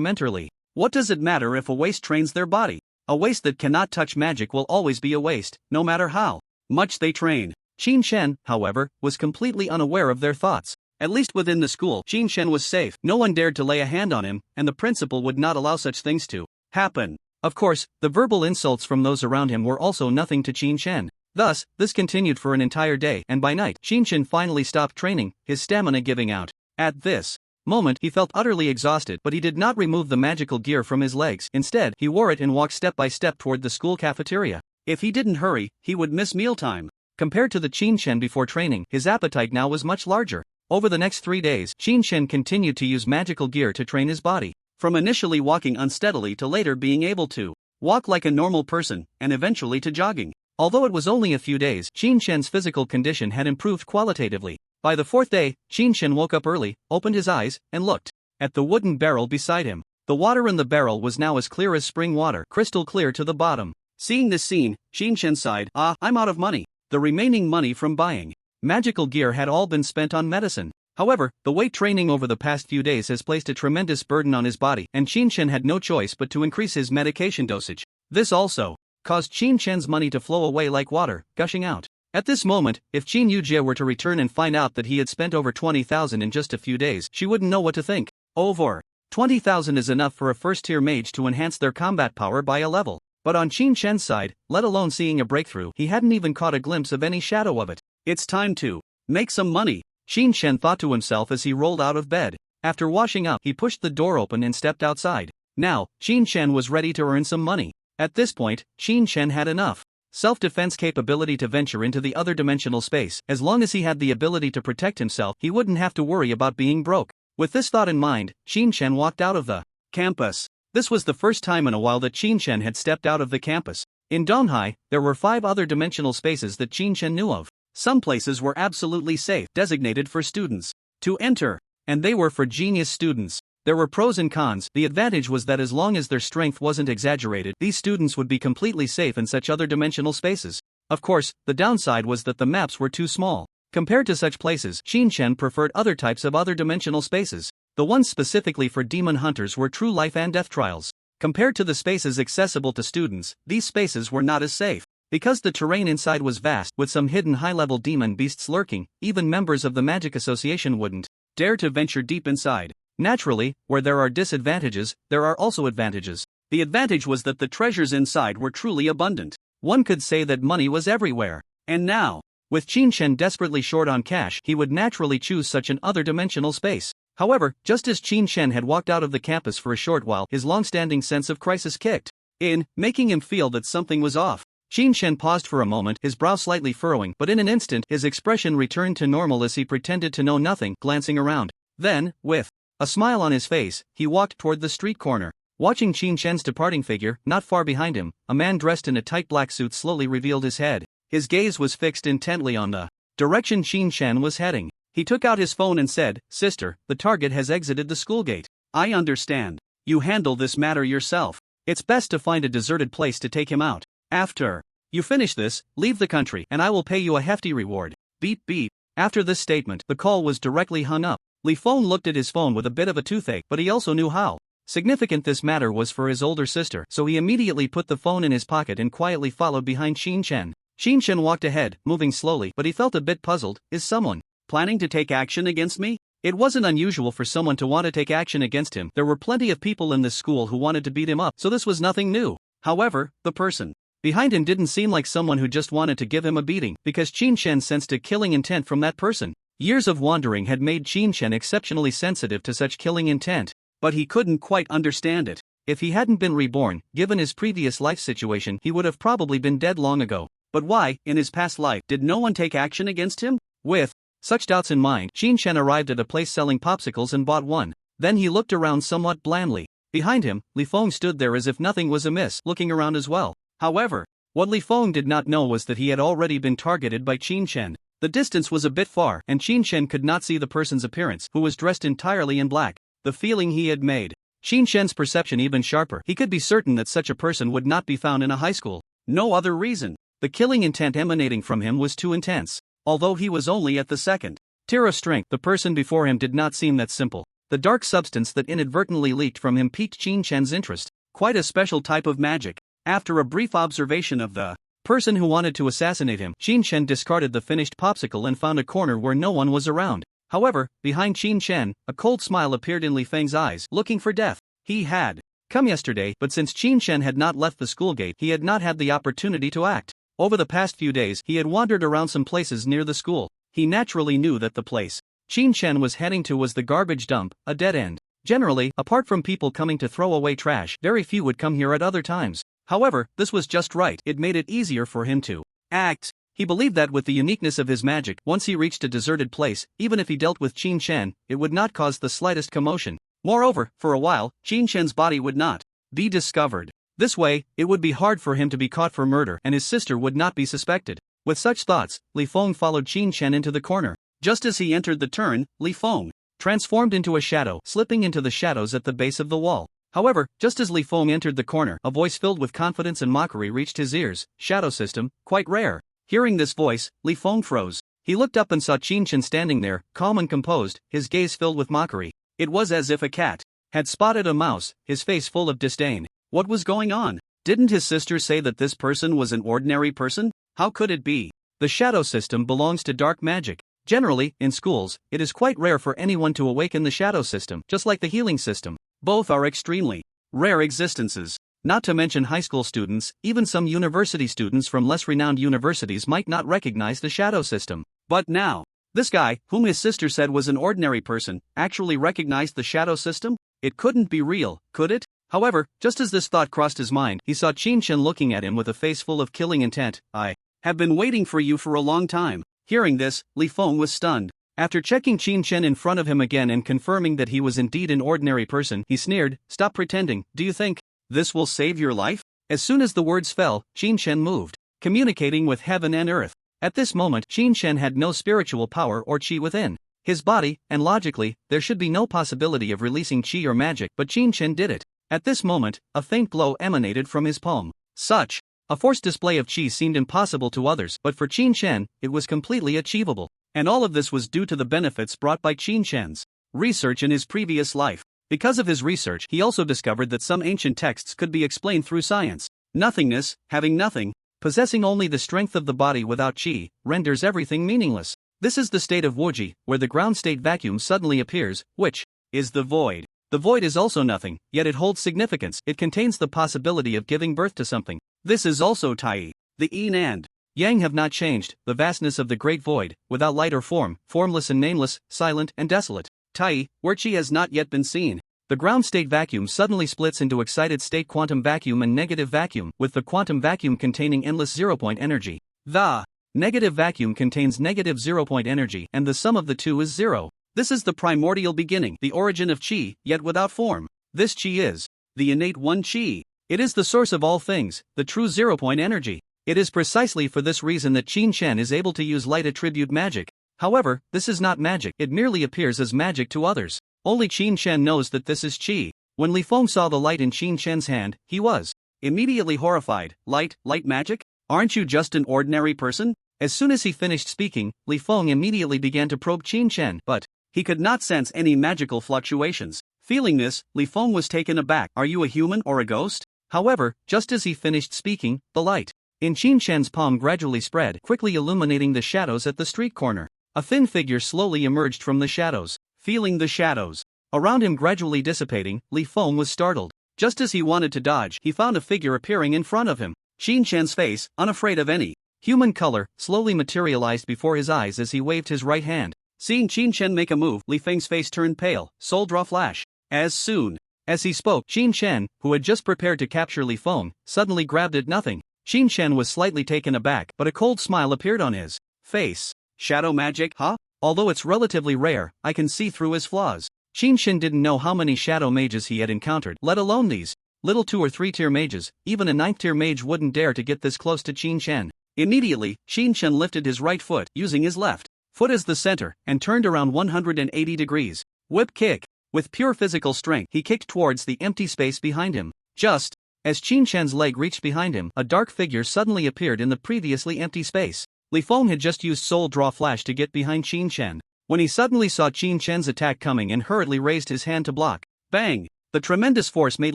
Mentor Lee. What does it matter if a waste trains their body? A waste that cannot touch magic will always be a waste, no matter how much they train. Qin Shen, however, was completely unaware of their thoughts. At least within the school, Qin Shen was safe. No one dared to lay a hand on him, and the principal would not allow such things to happen. Of course, the verbal insults from those around him were also nothing to Qin Shen. Thus, this continued for an entire day, and by night, Qin Shen finally stopped training, his stamina giving out. At this moment, he felt utterly exhausted, but he did not remove the magical gear from his legs. Instead, he wore it and walked step by step toward the school cafeteria. If he didn't hurry, he would miss mealtime. Compared to the Qin Shen before training, his appetite now was much larger. Over the next 3 days, Qin Shen continued to use magical gear to train his body. From initially walking unsteadily to later being able to walk like a normal person, and eventually to jogging. Although it was only a few days, Qin Shen's physical condition had improved qualitatively. By the 4th day, Qin Shen woke up early, opened his eyes, and looked at the wooden barrel beside him. The water in the barrel was now as clear as spring water, crystal clear to the bottom. Seeing this scene, Qin Shen sighed, I'm out of money. The remaining money from buying magical gear had all been spent on medicine. However, the weight training over the past few days has placed a tremendous burden on his body, and Qin Shen had no choice but to increase his medication dosage. This also caused Qin Shen's money to flow away like water, gushing out. At this moment, if Qin Yujia were to return and find out that he had spent over 20,000 in just a few days, she wouldn't know what to think. Over 20,000 is enough for a first-tier mage to enhance their combat power by a level. But on Qin Shen's side, let alone seeing a breakthrough, he hadn't even caught a glimpse of any shadow of it. It's time to make some money, Qin Shen thought to himself as he rolled out of bed. After washing up, he pushed the door open and stepped outside. Now, Qin Shen was ready to earn some money. At this point, Qin Chen had enough self-defense capability to venture into the other dimensional space. As long as he had the ability to protect himself, he wouldn't have to worry about being broke. With this thought in mind, Qin Chen walked out of the campus. This was the first time in a while that Qin Chen had stepped out of the campus. In Donghai, there were 5 other dimensional spaces that Qin Chen knew of. Some places were absolutely safe, designated for students to enter, and they were for genius students. There were pros and cons. The advantage was that as long as their strength wasn't exaggerated, these students would be completely safe in such other dimensional spaces. Of course, the downside was that the maps were too small. Compared to such places, Qin Chen preferred other types of other dimensional spaces. The ones specifically for demon hunters were true life and death trials. Compared to the spaces accessible to students, these spaces were not as safe. Because the terrain inside was vast, with some hidden high-level demon beasts lurking, even members of the Magic Association wouldn't dare to venture deep inside. Naturally, where there are disadvantages, there are also advantages. The advantage was that the treasures inside were truly abundant. One could say that money was everywhere. And now, with Qin Chen desperately short on cash, he would naturally choose such an other dimensional space. However, just as Qin Chen had walked out of the campus for a short while, his long-standing sense of crisis kicked in, making him feel that something was off. Qin Chen paused for a moment, his brow slightly furrowing, but in an instant his expression returned to normal as he pretended to know nothing, glancing around. Then, with a smile on his face, he walked toward the street corner. Watching Qin Chen's departing figure, not far behind him, a man dressed in a tight black suit slowly revealed his head. His gaze was fixed intently on the direction Qin Chen was heading. He took out his phone and said, "Sister, the target has exited the school gate." "I understand. You handle this matter yourself. It's best to find a deserted place to take him out. After you finish this, leave the country, and I will pay you a hefty reward." Beep beep. After this statement, the call was directly hung up. Li Feng looked at his phone with a bit of a toothache, but he also knew how significant this matter was for his older sister, so he immediately put the phone in his pocket and quietly followed behind Qin Chen. Qin Chen walked ahead, moving slowly, but he felt a bit puzzled. Is someone planning to take action against me? It wasn't unusual for someone to want to take action against him. There were plenty of people in this school who wanted to beat him up, so this was nothing new. However, the person behind him didn't seem like someone who just wanted to give him a beating, because Qin Chen sensed a killing intent from that person. Years of wandering had made Qin Chen exceptionally sensitive to such killing intent, but he couldn't quite understand it. If he hadn't been reborn, given his previous life situation, he would have probably been dead long ago. But why, in his past life, did no one take action against him? With such doubts in mind, Qin Chen arrived at a place selling popsicles and bought one. Then he looked around somewhat blandly. Behind him, Li Feng stood there as if nothing was amiss, looking around as well. However, what Li Feng did not know was that he had already been targeted by Qin Chen. The distance was a bit far, and Qin Chen could not see the person's appearance, who was dressed entirely in black. The feeling he had made Qin Chen's perception even sharper. He could be certain that such a person would not be found in a high school. No other reason. The killing intent emanating from him was too intense. Although he was only at the second tier of strength, the person before him did not seem that simple. The dark substance that inadvertently leaked from him piqued Qin Chen's interest. Quite a special type of magic. After a brief observation of the person who wanted to assassinate him, Qin Chen discarded the finished popsicle and found a corner where no one was around. However, behind Qin Chen, a cold smile appeared in Li Feng's eyes, looking for death. He had come yesterday, but since Qin Chen had not left the school gate, he had not had the opportunity to act. Over the past few days, he had wandered around some places near the school. He naturally knew that the place Qin Chen was heading to was the garbage dump, a dead end. Generally, apart from people coming to throw away trash, very few would come here at other times. However, this was just right. It made it easier for him to act. He believed that with the uniqueness of his magic, once he reached a deserted place, even if he dealt with Qin Chen, it would not cause the slightest commotion. Moreover, for a while, Qin Chen's body would not be discovered. This way, it would be hard for him to be caught for murder, and his sister would not be suspected. With such thoughts, Li Feng followed Qin Chen into the corner. Just as he entered the turn, Li Feng transformed into a shadow, slipping into the shadows at the base of the wall. However, just as Li Feng entered the corner, a voice filled with confidence and mockery reached his ears. Shadow system, quite rare. Hearing this voice, Li Feng froze. He looked up and saw Qin Chen standing there, calm and composed, his gaze filled with mockery. It was as if a cat had spotted a mouse, his face full of disdain. What was going on? Didn't his sister say that this person was an ordinary person? How could it be? The shadow system belongs to dark magic. Generally, in schools, it is quite rare for anyone to awaken the shadow system, just like the healing system. Both are extremely rare existences. Not to mention high school students, even some university students from less renowned universities might not recognize the shadow system. But now, this guy, whom his sister said was an ordinary person, actually recognized the shadow system? It couldn't be real, could it? However, just as this thought crossed his mind, he saw Qin Chen looking at him with a face full of killing intent. I have been waiting for you for a long time. Hearing this, Li Feng was stunned. After checking Qin Chen in front of him again and confirming that he was indeed an ordinary person, he sneered, "Stop pretending. Do you think this will save your life?" As soon as the words fell, Qin Chen moved, communicating with heaven and earth. At this moment, Qin Chen had no spiritual power or qi within his body, and logically, there should be no possibility of releasing qi or magic, but Qin Chen did it. At this moment, a faint glow emanated from his palm. Such a forced display of qi seemed impossible to others, but for Qin Chen, it was completely achievable. And all of this was due to the benefits brought by Qin Chen's research in his previous life. Because of his research, he also discovered that some ancient texts could be explained through science. Nothingness, having nothing, possessing only the strength of the body without qi, renders everything meaningless. This is the state of Wuji, where the ground state vacuum suddenly appears, which is the void. The void is also nothing, yet it holds significance. It contains the possibility of giving birth to something. This is also Tai. The yin and yang have not changed, the vastness of the great void, without light or form, formless and nameless, silent and desolate. Tai, where qi has not yet been seen. The ground state vacuum suddenly splits into excited state quantum vacuum and negative vacuum, with the quantum vacuum containing endless zero-point energy. The negative vacuum contains negative zero-point energy, and the sum of the two is zero. This is the primordial beginning, the origin of qi, yet without form. This qi is the innate one qi. It is the source of all things, the true zero-point energy. It is precisely for this reason that Qin Chen is able to use light attribute magic. However, this is not magic, it merely appears as magic to others. Only Qin Chen knows that this is qi. When Li Feng saw the light in Qin Chen's hand, he was immediately horrified. Light magic? Aren't you just an ordinary person? As soon as he finished speaking, Li Feng immediately began to probe Qin Chen, but he could not sense any magical fluctuations. Feeling this, Li Feng was taken aback. Are you a human or a ghost? However, just as he finished speaking, the light in Qin Chen's palm gradually spread, quickly illuminating the shadows at the street corner. A thin figure slowly emerged from the shadows. Feeling the shadows around him gradually dissipating, Li Feng was startled. Just as he wanted to dodge, he found a figure appearing in front of him. Qin Chen's face, unafraid of any human color, slowly materialized before his eyes as he waved his right hand. Seeing Qin Chen make a move, Li Feng's face turned pale, soul draw flash. As soon as he spoke, Qin Chen, who had just prepared to capture Li Feng, suddenly grabbed at nothing. Qin Chen was slightly taken aback, but a cold smile appeared on his face. Shadow magic, huh? Although it's relatively rare, I can see through his flaws. Qin Chen didn't know how many shadow mages he had encountered, let alone these little 2 or 3 tier mages. Even a 9th tier mage wouldn't dare to get this close to Qin Chen. Immediately, Qin Chen lifted his right foot, using his left foot as the center, and turned around 180 degrees. Whip kick. With pure physical strength, he kicked towards the empty space behind him. Just as Qin Chen's leg reached behind him, a dark figure suddenly appeared in the previously empty space. Li Feng had just used Soul Draw Flash to get behind Qin Chen, when he suddenly saw Qin Chen's attack coming and hurriedly raised his hand to block. Bang! The tremendous force made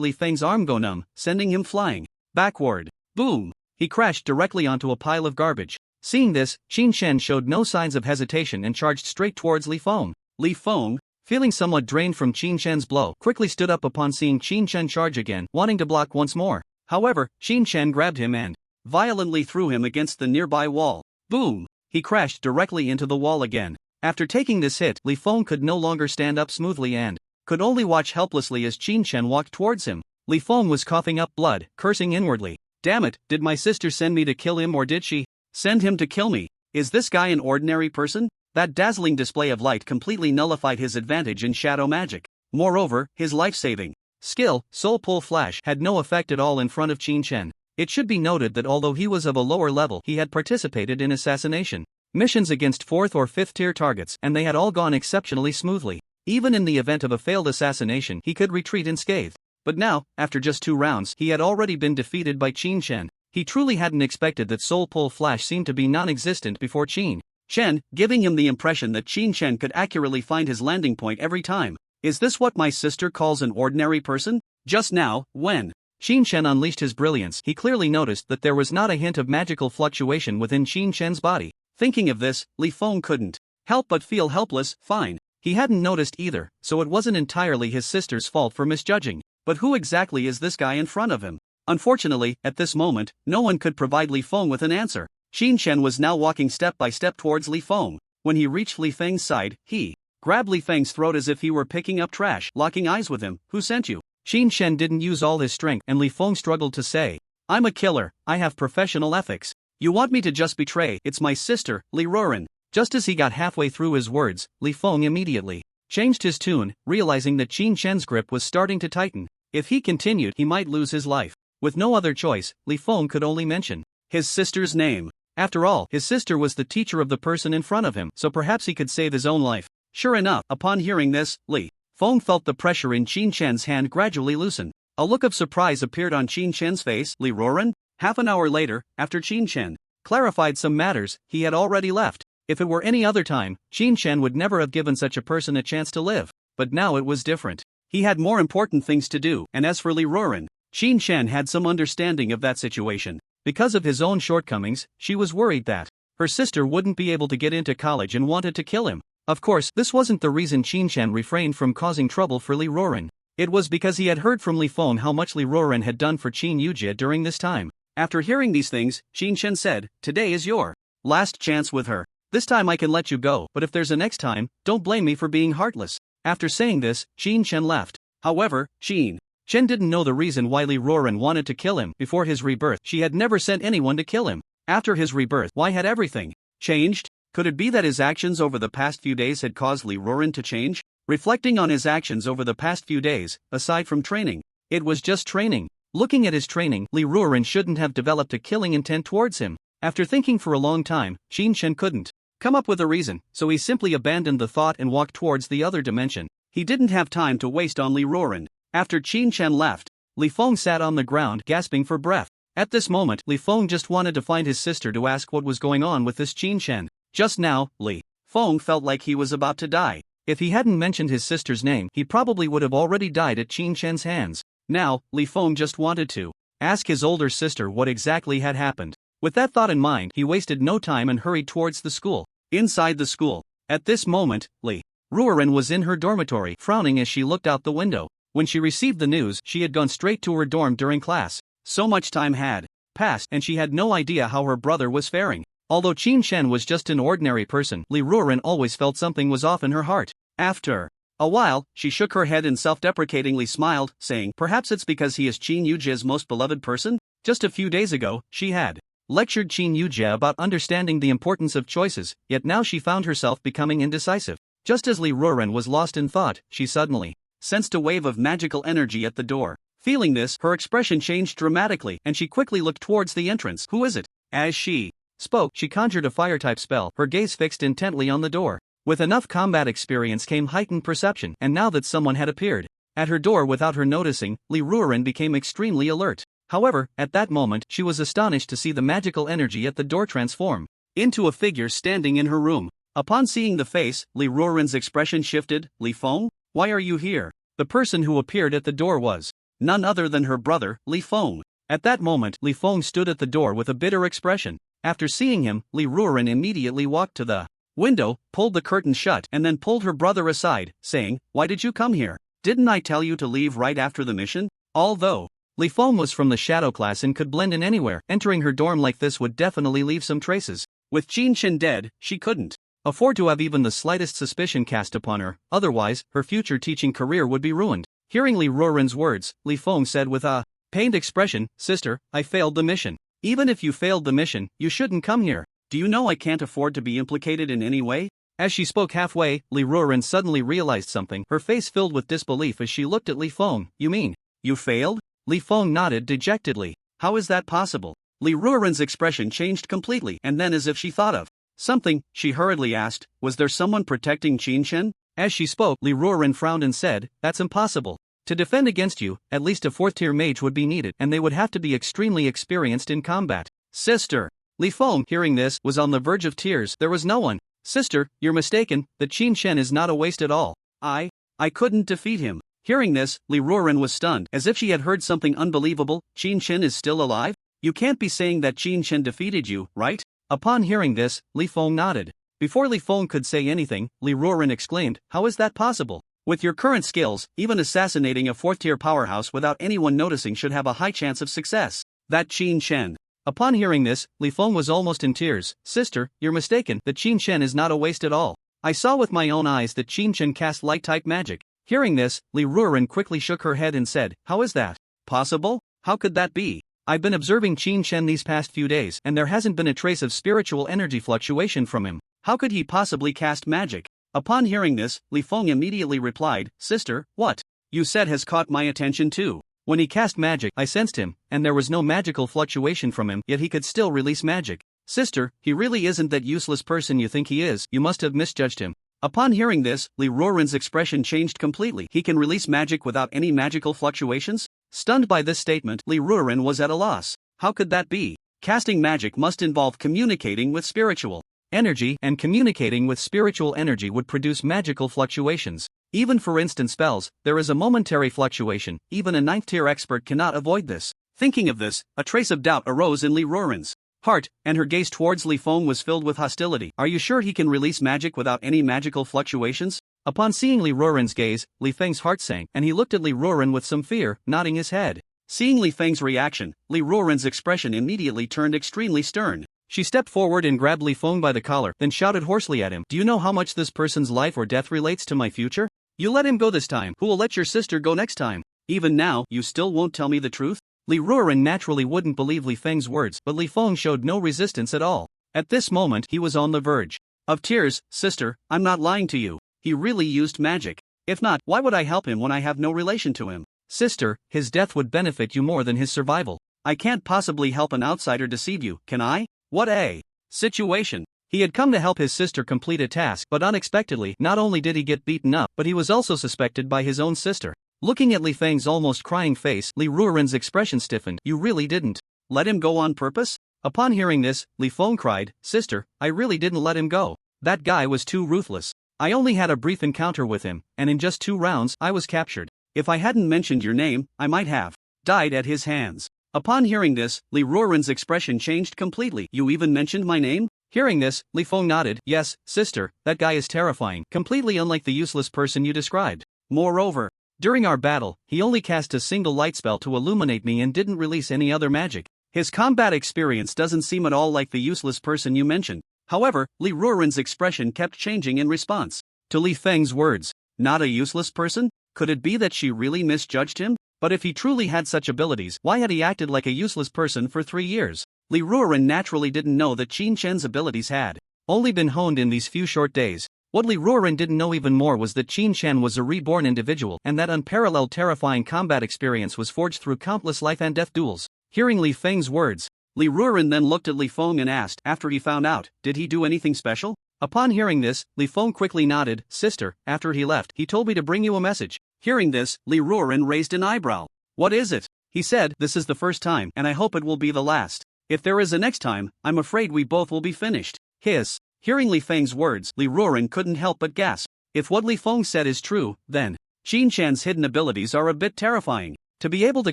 Li Feng's arm go numb, sending him flying backward. Boom! He crashed directly onto a pile of garbage. Seeing this, Qin Chen showed no signs of hesitation and charged straight towards Li Feng. Li Feng, feeling somewhat drained from Qin Chen's blow, quickly stood up upon seeing Qin Chen charge again, wanting to block once more. However, Qin Chen grabbed him and violently threw him against the nearby wall. Boom! He crashed directly into the wall again. After taking this hit, Li Feng could no longer stand up smoothly and could only watch helplessly as Qin Chen walked towards him. Li Feng was coughing up blood, cursing inwardly. Damn it, did my sister send me to kill him or did she send him to kill me? Is this guy an ordinary person? That dazzling display of light completely nullified his advantage in shadow magic. Moreover, his life-saving skill, Soul Pull Flash, had no effect at all in front of Qin Chen. It should be noted that although he was of a lower level, he had participated in assassination missions against 4th or 5th tier targets, and they had all gone exceptionally smoothly. Even in the event of a failed assassination, he could retreat unscathed. But now, after just 2 rounds, he had already been defeated by Qin Chen. He truly hadn't expected that Soul Pull Flash seemed to be non-existent before Qin Chen, giving him the impression that Qin Chen could accurately find his landing point every time. Is this what my sister calls an ordinary person? Just now, when Qin Chen unleashed his brilliance, he clearly noticed that there was not a hint of magical fluctuation within Qin Chen's body. Thinking of this, Li Feng couldn't help but feel helpless. Fine. He hadn't noticed either, so it wasn't entirely his sister's fault for misjudging. But who exactly is this guy in front of him? Unfortunately, at this moment, no one could provide Li Feng with an answer. Qin Chen was now walking step by step towards Li Feng. When he reached Li Feng's side, he grabbed Li Feng's throat as if he were picking up trash, locking eyes with him. Who sent you? Qin Shen didn't use all his strength and Li Feng struggled to say, "I'm a killer, I have professional ethics. You want me to just betray? It's my sister, Liuran." Just as he got halfway through his words, Li Feng immediately changed his tune, realizing that Qin Shen's grip was starting to tighten. If he continued, he might lose his life. With no other choice, Li Feng could only mention his sister's name. After all, his sister was the teacher of the person in front of him, so perhaps he could save his own life. Sure enough, upon hearing this, Li Feng felt the pressure in Qin Shen's hand gradually loosen. A look of surprise appeared on Qin Shen's face. Liuran? Half an hour later, after Qin Shen clarified some matters, he had already left. If it were any other time, Qin Shen would never have given such a person a chance to live. But now it was different. He had more important things to do, and as for Liuran, Qin Shen had some understanding of that situation. Because of his own shortcomings, she was worried that her sister wouldn't be able to get into college and wanted to kill him. Of course, this wasn't the reason Qin Shen refrained from causing trouble for Liuran. It was because he had heard from Li Feng how much Liuran had done for Qin Yujia during this time. After hearing these things, Qin Shen said, "Today is your last chance with her. This time I can let you go, but if there's a next time, don't blame me for being heartless." After saying this, Qin Shen left. However, Qin Shen didn't know the reason why Liuran wanted to kill him. Before his rebirth, she had never sent anyone to kill him. After his rebirth, why had everything changed? Could it be that his actions over the past few days had caused Liuran to change? Reflecting on his actions over the past few days, aside from training, it was just training. Looking at his training, Liuran shouldn't have developed a killing intent towards him. After thinking for a long time, Qin Shen couldn't come up with a reason, so he simply abandoned the thought and walked towards the other dimension. He didn't have time to waste on Liuran. After Qin Shen left, Li Feng sat on the ground gasping for breath. At this moment, Li Feng just wanted to find his sister to ask what was going on with this Qin Shen. Just now, Li Feng felt like he was about to die. If he hadn't mentioned his sister's name, he probably would have already died at Qin Shen's hands. Now, Li Feng just wanted to ask his older sister what exactly had happened. With that thought in mind, he wasted no time and hurried towards the school. Inside the school, at this moment, Liuran was in her dormitory, frowning as she looked out the window. When she received the news, she had gone straight to her dorm during class. So much time had passed, and she had no idea how her brother was faring. Although Qin Shen was just an ordinary person, Liuran always felt something was off in her heart. After a while, she shook her head and self-deprecatingly smiled, saying, "Perhaps it's because he is Qin Yujia's most beloved person?" Just a few days ago, she had lectured Qin Yujia about understanding the importance of choices, yet now she found herself becoming indecisive. Just as Liuran was lost in thought, she suddenly sensed a wave of magical energy at the door. Feeling this, her expression changed dramatically, and she quickly looked towards the entrance. "Who is it?" As she spoke, she conjured a fire-type spell, her gaze fixed intently on the door. With enough combat experience came heightened perception, and now that someone had appeared at her door without her noticing, Liuran became extremely alert. However, at that moment, she was astonished to see the magical energy at the door transform into a figure standing in her room. Upon seeing the face, Liuran's expression shifted. "Li Feng? Why are you here?" The person who appeared at the door was none other than her brother, Li Feng. At that moment, Li Feng stood at the door with a bitter expression. After seeing him, Liuran immediately walked to the window, pulled the curtain shut, and then pulled her brother aside, saying, "Why did you come here? Didn't I tell you to leave right after the mission?" Although Li Feng was from the shadow class and could blend in anywhere, entering her dorm like this would definitely leave some traces. With Qin Shen dead, she couldn't afford to have even the slightest suspicion cast upon her, otherwise, her future teaching career would be ruined. Hearing Liuran's words, Li Feng said with a pained expression, "Sister, I failed the mission." "Even if you failed the mission, you shouldn't come here. Do you know I can't afford to be implicated in any way?" As she spoke halfway, Liuran suddenly realized something, her face filled with disbelief as she looked at Li Feng. "You mean, you failed?" Li Feng nodded dejectedly. "How is that possible?" Liuran's expression changed completely, and then as if she thought of something, she hurriedly asked, "Was there someone protecting Qin Shen?" As she spoke, Liuran frowned and said, "That's impossible. To defend against you, at least a 4th-tier mage would be needed, and they would have to be extremely experienced in combat." "Sister!" Li Feng, hearing this, was on the verge of tears. "There was no one." "Sister, you're mistaken, the Qin Shen is not a waste at all. I couldn't defeat him." Hearing this, Liuran was stunned, as if she had heard something unbelievable. "Qin Shen is still alive? You can't be saying that Qin Shen defeated you, right?" Upon hearing this, Li Feng nodded. Before Li Feng could say anything, Liuran exclaimed, "How is that possible? With your current skills, even assassinating a 4th-tier powerhouse without anyone noticing should have a high chance of success. That Qin Shen." Upon hearing this, Li Feng was almost in tears. "Sister, you're mistaken, the Qin Shen is not a waste at all. I saw with my own eyes that Qin Shen cast light-type magic. Hearing this, Li Ruoran quickly shook her head and said, "How is that possible? How could that be? I've been observing Qin Chen these past few days and there hasn't been a trace of spiritual energy fluctuation from him. How could he possibly cast magic?" Upon hearing this, Li Feng immediately replied, "Sister, what you said has caught my attention too. When he cast magic, I sensed him, and there was no magical fluctuation from him, yet he could still release magic. Sister, he really isn't that useless person you think he is, you must have misjudged him." Upon hearing this, Li Ruoran's expression changed completely. He can release magic without any magical fluctuations? Stunned by this statement, Li Ruoran was at a loss. How could that be? Casting magic must involve communicating with spiritual energy, and communicating with spiritual energy would produce magical fluctuations. Even for instant spells, there is a momentary fluctuation, even a 9th-tier expert cannot avoid this. Thinking of this, a trace of doubt arose in Li Ruoran's heart, and her gaze towards Li Feng was filled with hostility. Are you sure he can release magic without any magical fluctuations? Upon seeing Li Ruoran's gaze, Li Feng's heart sank, and he looked at Li Ruoran with some fear, nodding his head. Seeing Li Feng's reaction, Li Ruoran's expression immediately turned extremely stern. She stepped forward and grabbed Li Feng by the collar, then shouted hoarsely at him, "Do you know how much this person's life or death relates to my future? You let him go this time, who will let your sister go next time? Even now, you still won't tell me the truth?" Li Ruoran naturally wouldn't believe Li Feng's words, but Li Feng showed no resistance at all. At this moment, he was on the verge of tears. "Sister, I'm not lying to you. He really used magic. If not, why would I help him when I have no relation to him? Sister, his death would benefit you more than his survival. I can't possibly help an outsider deceive you, can I? What a situation." He had come to help his sister complete a task, but unexpectedly, not only did he get beaten up, but he was also suspected by his own sister. Looking at Li Feng's almost crying face, Li Ruoran's expression stiffened. "You really didn't let him go on purpose?" Upon hearing this, Li Feng cried, "Sister, I really didn't let him go. That guy was too ruthless. I only had a brief encounter with him, and in just 2 rounds, I was captured. If I hadn't mentioned your name, I might have died at his hands." Upon hearing this, Li Ruoran's expression changed completely. "You even mentioned my name?" Hearing this, Li Feng nodded. "Yes, sister, that guy is terrifying, completely unlike the useless person you described. Moreover, during our battle, he only cast a single light spell to illuminate me and didn't release any other magic. His combat experience doesn't seem at all like the useless person you mentioned." However, Li Ruoran's expression kept changing in response to Li Feng's words. Not a useless person? Could it be that she really misjudged him? But if he truly had such abilities, why had he acted like a useless person for 3 years? Li Ruoran naturally didn't know that Qin Chen's abilities had only been honed in these few short days. What Li Ruoran didn't know even more was that Qin Chen was a reborn individual, and that unparalleled terrifying combat experience was forged through countless life and death duels. Hearing Li Feng's words, Li Ruoran then looked at Li Feng and asked, after he found out, did he do anything special? Upon hearing this, Li Feng quickly nodded. "Sister, after he left, he told me to bring you a message." Hearing this, Li Ruoran raised an eyebrow. "What is it?" He said, "This is the first time, and I hope it will be the last. If there is a next time, I'm afraid we both will be finished." Hiss. Hearing Li Feng's words, Li Ruoran couldn't help but gasp. If what Li Feng said is true, then Qin Chen's hidden abilities are a bit terrifying. To be able to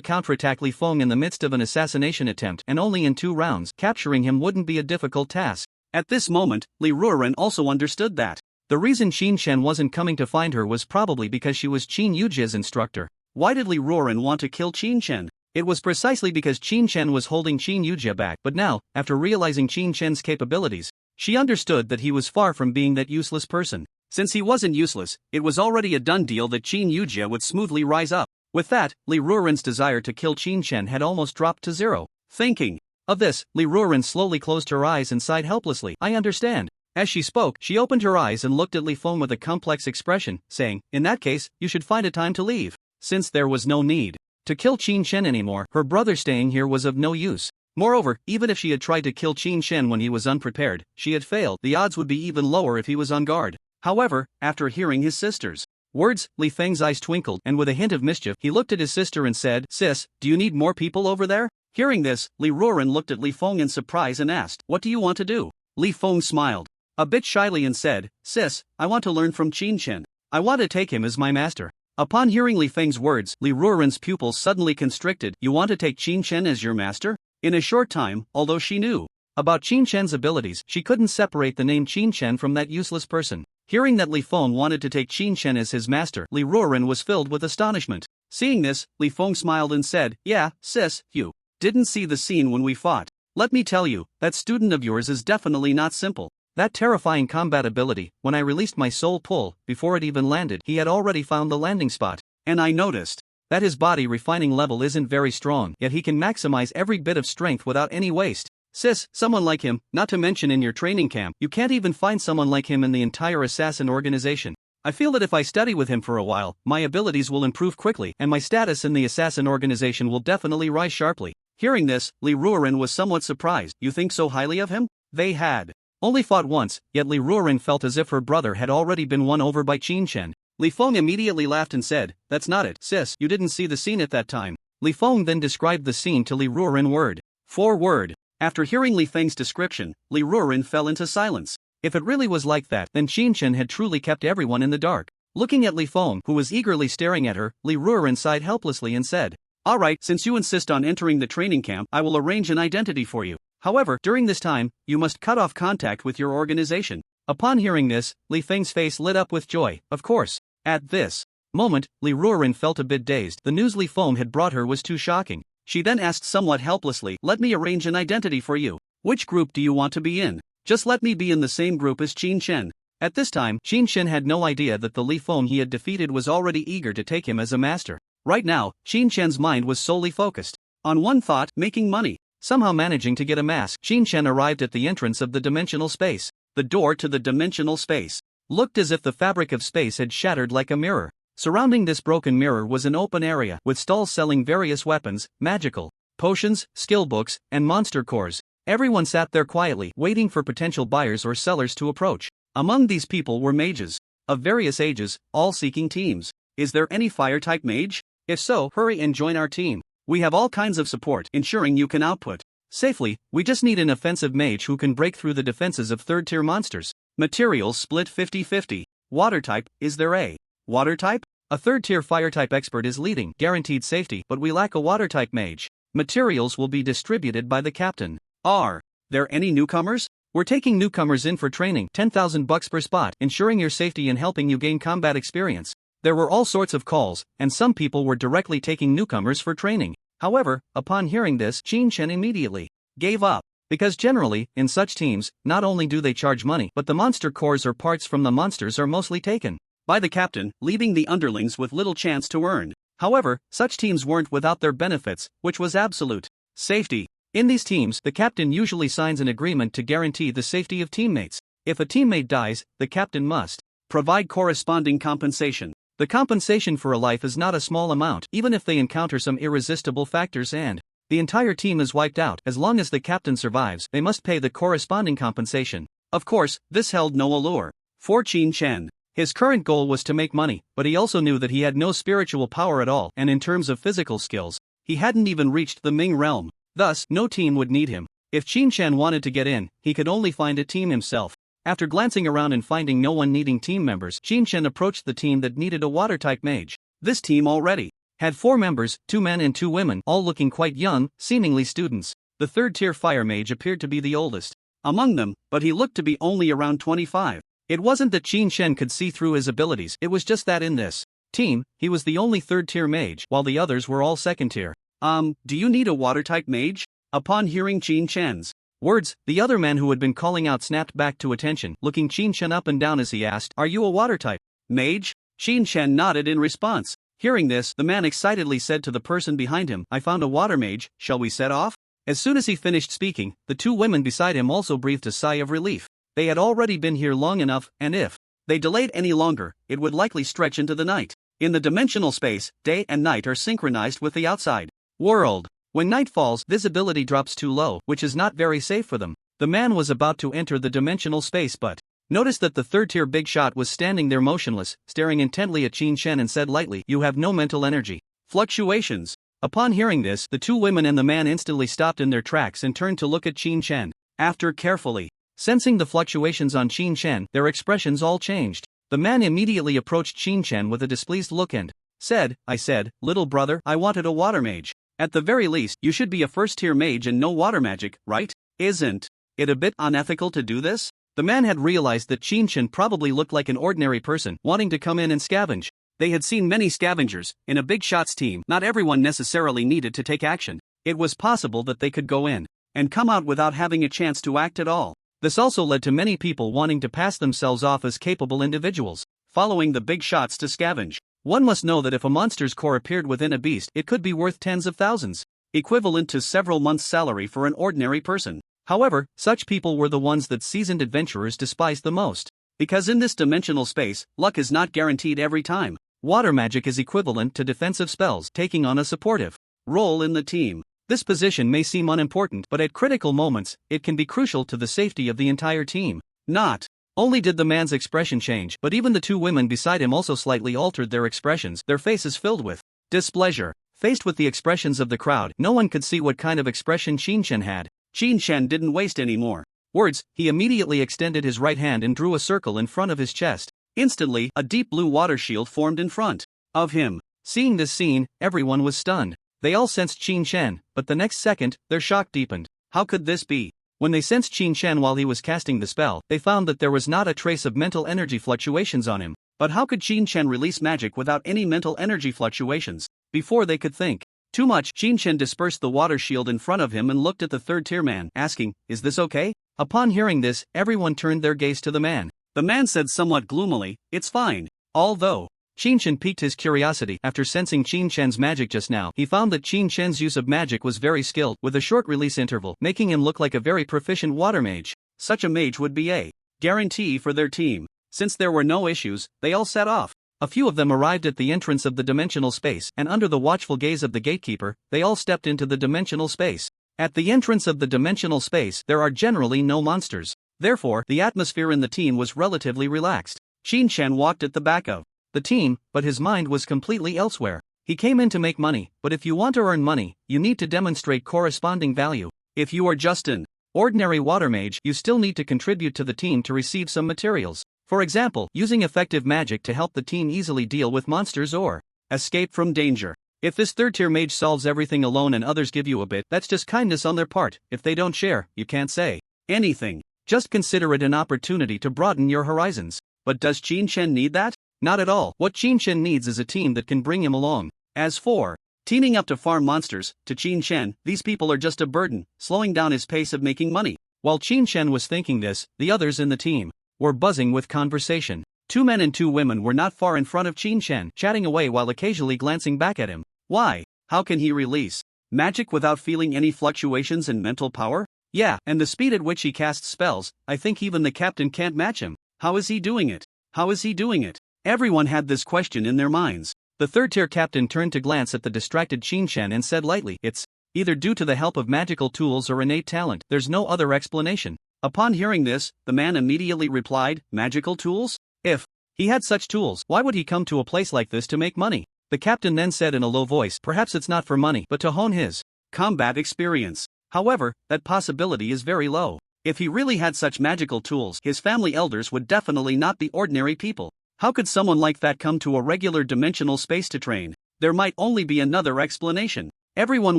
counterattack Li Feng in the midst of an assassination attempt and only in 2 rounds, capturing him wouldn't be a difficult task. At this moment, Li Ruoran also understood that the reason Qin Chen wasn't coming to find her was probably because she was Qin Yujia's instructor. Why did Li Ruoran want to kill Qin Chen? It was precisely because Qin Chen was holding Qin Yujia back, but now, after realizing Qin Chen's capabilities, she understood that he was far from being that useless person. Since he wasn't useless, it was already a done deal that Qin Yujia would smoothly rise up. With that, Li Ruoran's desire to kill Qin Chen had almost dropped to 0. Thinking of this, Li Ruoran slowly closed her eyes and sighed helplessly. "I understand." As she spoke, she opened her eyes and looked at Li Feng with a complex expression, saying, "In that case, you should find a time to leave." Since there was no need to kill Qin Chen anymore, her brother staying here was of no use. Moreover, even if she had tried to kill Qin Chen when he was unprepared, she had failed. The odds would be even lower if he was on guard. However, after hearing his sister's words, Li Feng's eyes twinkled, and with a hint of mischief, he looked at his sister and said, "Sis, do you need more people over there?" Hearing this, Li Ruoran looked at Li Feng in surprise and asked, "What do you want to do?" Li Feng smiled a bit shyly and said, "Sis, I want to learn from Qin Chen. I want to take him as my master." Upon hearing Li Feng's words, Li Ruoran's pupils suddenly constricted. "You want to take Qin Chen as your master?" In a short time, although she knew about Qin Chen's abilities, she couldn't separate the name Qin Chen from that useless person. Hearing that Li Feng wanted to take Qin Chen as his master, Li Ruoran was filled with astonishment. Seeing this, Li Feng smiled and said, "Yeah, sis, you didn't see the scene when we fought. Let me tell you, that student of yours is definitely not simple. That terrifying combat ability, when I released my soul pull, before it even landed, he had already found the landing spot. And I noticed that his body refining level isn't very strong, yet he can maximize every bit of strength without any waste. Sis, someone like him, not to mention in your training camp, you can't even find someone like him in the entire assassin organization. I feel that if I study with him for a while, my abilities will improve quickly, and my status in the assassin organization will definitely rise sharply. Hearing this, Liuran was somewhat surprised. You think so highly of him? They had only fought once, yet Liuran felt as if her brother had already been won over by Chen. Li Feng immediately laughed and said, "That's not it, sis, you didn't see the scene at that time." Li Feng then described the scene to Liuran word for word. After hearing Li Feng's description, Liuran fell into silence. If it really was like that, then Chen had truly kept everyone in the dark. Looking at Li Feng, who was eagerly staring at her, Liuran sighed helplessly and said, "Alright, since you insist on entering the training camp, I will arrange an identity for you. However, during this time, you must cut off contact with your organization." Upon hearing this, Li Feng's face lit up with joy. Of course. At this moment, Liuran felt a bit dazed. The news Li Feng had brought her was too shocking. She then asked somewhat helplessly, "Let me arrange an identity for you. Which group do you want to be in? Just let me be in the same group as Chen." At this time, Chen had no idea that the Li Feng he had defeated was already eager to take him as a master. Right now, Chen's mind was solely focused on one thought: making money. Somehow managing to get a mask, Chen arrived at the entrance of the dimensional space. The door to the dimensional space looked as if the fabric of space had shattered like a mirror. Surrounding this broken mirror was an open area with stalls selling various weapons, magical potions, skill books, and monster cores. Everyone sat there quietly, waiting for potential buyers or sellers to approach. Among these people were mages of various ages, all seeking teams. Is there any fire-type mage? If so, hurry and join our team. We have all kinds of support, ensuring you can output safely. We just need an offensive mage who can break through the defenses of third-tier monsters. Materials split 50-50. Water type, is there a water type? A third-tier fire-type expert is leading, guaranteed safety, but we lack a water-type mage. Materials will be distributed by the captain. Are there any newcomers? We're taking newcomers in for training, $10,000 per spot, ensuring your safety and helping you gain combat experience. There were all sorts of calls, and some people were directly taking newcomers for training. However, upon hearing this, Chen immediately gave up. Because generally, in such teams, not only do they charge money, but the monster cores or parts from the monsters are mostly taken by the captain, leaving the underlings with little chance to earn. However, such teams weren't without their benefits, which was absolute safety. In these teams, the captain usually signs an agreement to guarantee the safety of teammates. If a teammate dies, the captain must provide corresponding compensation. The compensation for a life is not a small amount, even if they encounter some irresistible factors and the entire team is wiped out. As long as the captain survives, they must pay the corresponding compensation. Of course, this held no allure for Chen. His current goal was to make money, but he also knew that he had no spiritual power at all, and in terms of physical skills, he hadn't even reached the Ming realm. Thus, no team would need him. If Chen wanted to get in, he could only find a team himself. After glancing around and finding no one needing team members, Chen approached the team that needed a water-type mage. This team already had 4 members, 2 men and 2 women, all looking quite young, seemingly students. The third-tier fire mage appeared to be the oldest among them, but he looked to be only around 25. It wasn't that Chen could see through his abilities, it was just that in this team, he was the only third-tier mage, while the others were all second-tier. Do you need a water-type mage? Upon hearing Chen's words, the other man who had been calling out snapped back to attention, looking Chen up and down as he asked, "Are you a water-type mage?" Chen nodded in response. Hearing this, the man excitedly said to the person behind him, "I found a water mage, shall we set off?" As soon as he finished speaking, the 2 women beside him also breathed a sigh of relief. They had already been here long enough, and if they delayed any longer, it would likely stretch into the night. In the dimensional space, day and night are synchronized with the outside world. When night falls, visibility drops too low, which is not very safe for them. The man was about to enter the dimensional space but noticed that the third-tier big shot was standing there motionless, staring intently at Chen and said lightly, "You have no mental energy." Fluctuations. Upon hearing this, the 2 women and the man instantly stopped in their tracks and turned to look at Chen. After carefully sensing the fluctuations on Chen, their expressions all changed. The man immediately approached Chen with a displeased look and said, "I said, little brother, I wanted a water mage. At the very least, you should be a first-tier mage and know water magic, right? Isn't it a bit unethical to do this?" The man had realized that Chen probably looked like an ordinary person, wanting to come in and scavenge. They had seen many scavengers. In a big shots team, not everyone necessarily needed to take action. It was possible that they could go in and come out without having a chance to act at all. This also led to many people wanting to pass themselves off as capable individuals, following the big shots to scavenge. One must know that if a monster's core appeared within a beast, it could be worth tens of thousands, equivalent to several months' salary for an ordinary person. However, such people were the ones that seasoned adventurers despised the most. Because in this dimensional space, luck is not guaranteed every time. Water magic is equivalent to defensive spells, taking on a supportive role in the team. This position may seem unimportant, but at critical moments, it can be crucial to the safety of the entire team. Not only did the man's expression change, but even the two women beside him also slightly altered their expressions, their faces filled with displeasure. Faced with the expressions of the crowd, no one could see what kind of expression Chen had. Chen didn't waste any more words. He immediately extended his right hand and drew a circle in front of his chest. Instantly, a deep blue water shield formed in front of him. Seeing this scene, everyone was stunned. They all sensed Chen, but the next second, their shock deepened. How could this be? When they sensed Chen while he was casting the spell, they found that there was not a trace of mental energy fluctuations on him. But how could Chen release magic without any mental energy fluctuations? Before they could think too much, Chen dispersed the water shield in front of him and looked at the third-tier man, asking, "Is this okay?" Upon hearing this, everyone turned their gaze to the man. The man said somewhat gloomily, "It's fine." Although Chen piqued his curiosity after sensing Chen's magic just now, he found that Chen's use of magic was very skilled, with a short release interval, making him look like a very proficient water mage. Such a mage would be a guarantee for their team. Since there were no issues, they all set off. A few of them arrived at the entrance of the dimensional space, and under the watchful gaze of the gatekeeper, they all stepped into the dimensional space. At the entrance of the dimensional space, there are generally no monsters. Therefore, the atmosphere in the team was relatively relaxed. Chen walked at the back of the team, but his mind was completely elsewhere. He came in to make money, but if you want to earn money, you need to demonstrate corresponding value. If you are just an ordinary water mage, you still need to contribute to the team to receive some materials. For example, using effective magic to help the team easily deal with monsters or escape from danger. If this third-tier mage solves everything alone and others give you a bit, that's just kindness on their part. If they don't share, you can't say anything. Just consider it an opportunity to broaden your horizons. But does Chen need that? Not at all. What Chen needs is a team that can bring him along. As for teaming up to farm monsters, to Chen, these people are just a burden, slowing down his pace of making money. While Chen was thinking this, the others in the team were buzzing with conversation. 2 men and 2 women were not far in front of Chen, chatting away while occasionally glancing back at him. Why? How can he release magic without feeling any fluctuations in mental power? Yeah, and the speed at which he casts spells, I think even the captain can't match him. How is he doing it? How is he doing it? Everyone had this question in their minds. The third-tier captain turned to glance at the distracted Chen and said lightly, "It's either due to the help of magical tools or innate talent. There's no other explanation." Upon hearing this, the man immediately replied, "Magical tools? If he had such tools, why would he come to a place like this to make money?" The captain then said in a low voice, "Perhaps it's not for money, but to hone his combat experience. However, that possibility is very low. If he really had such magical tools, his family elders would definitely not be ordinary people. How could someone like that come to a regular dimensional space to train? There might only be another explanation." Everyone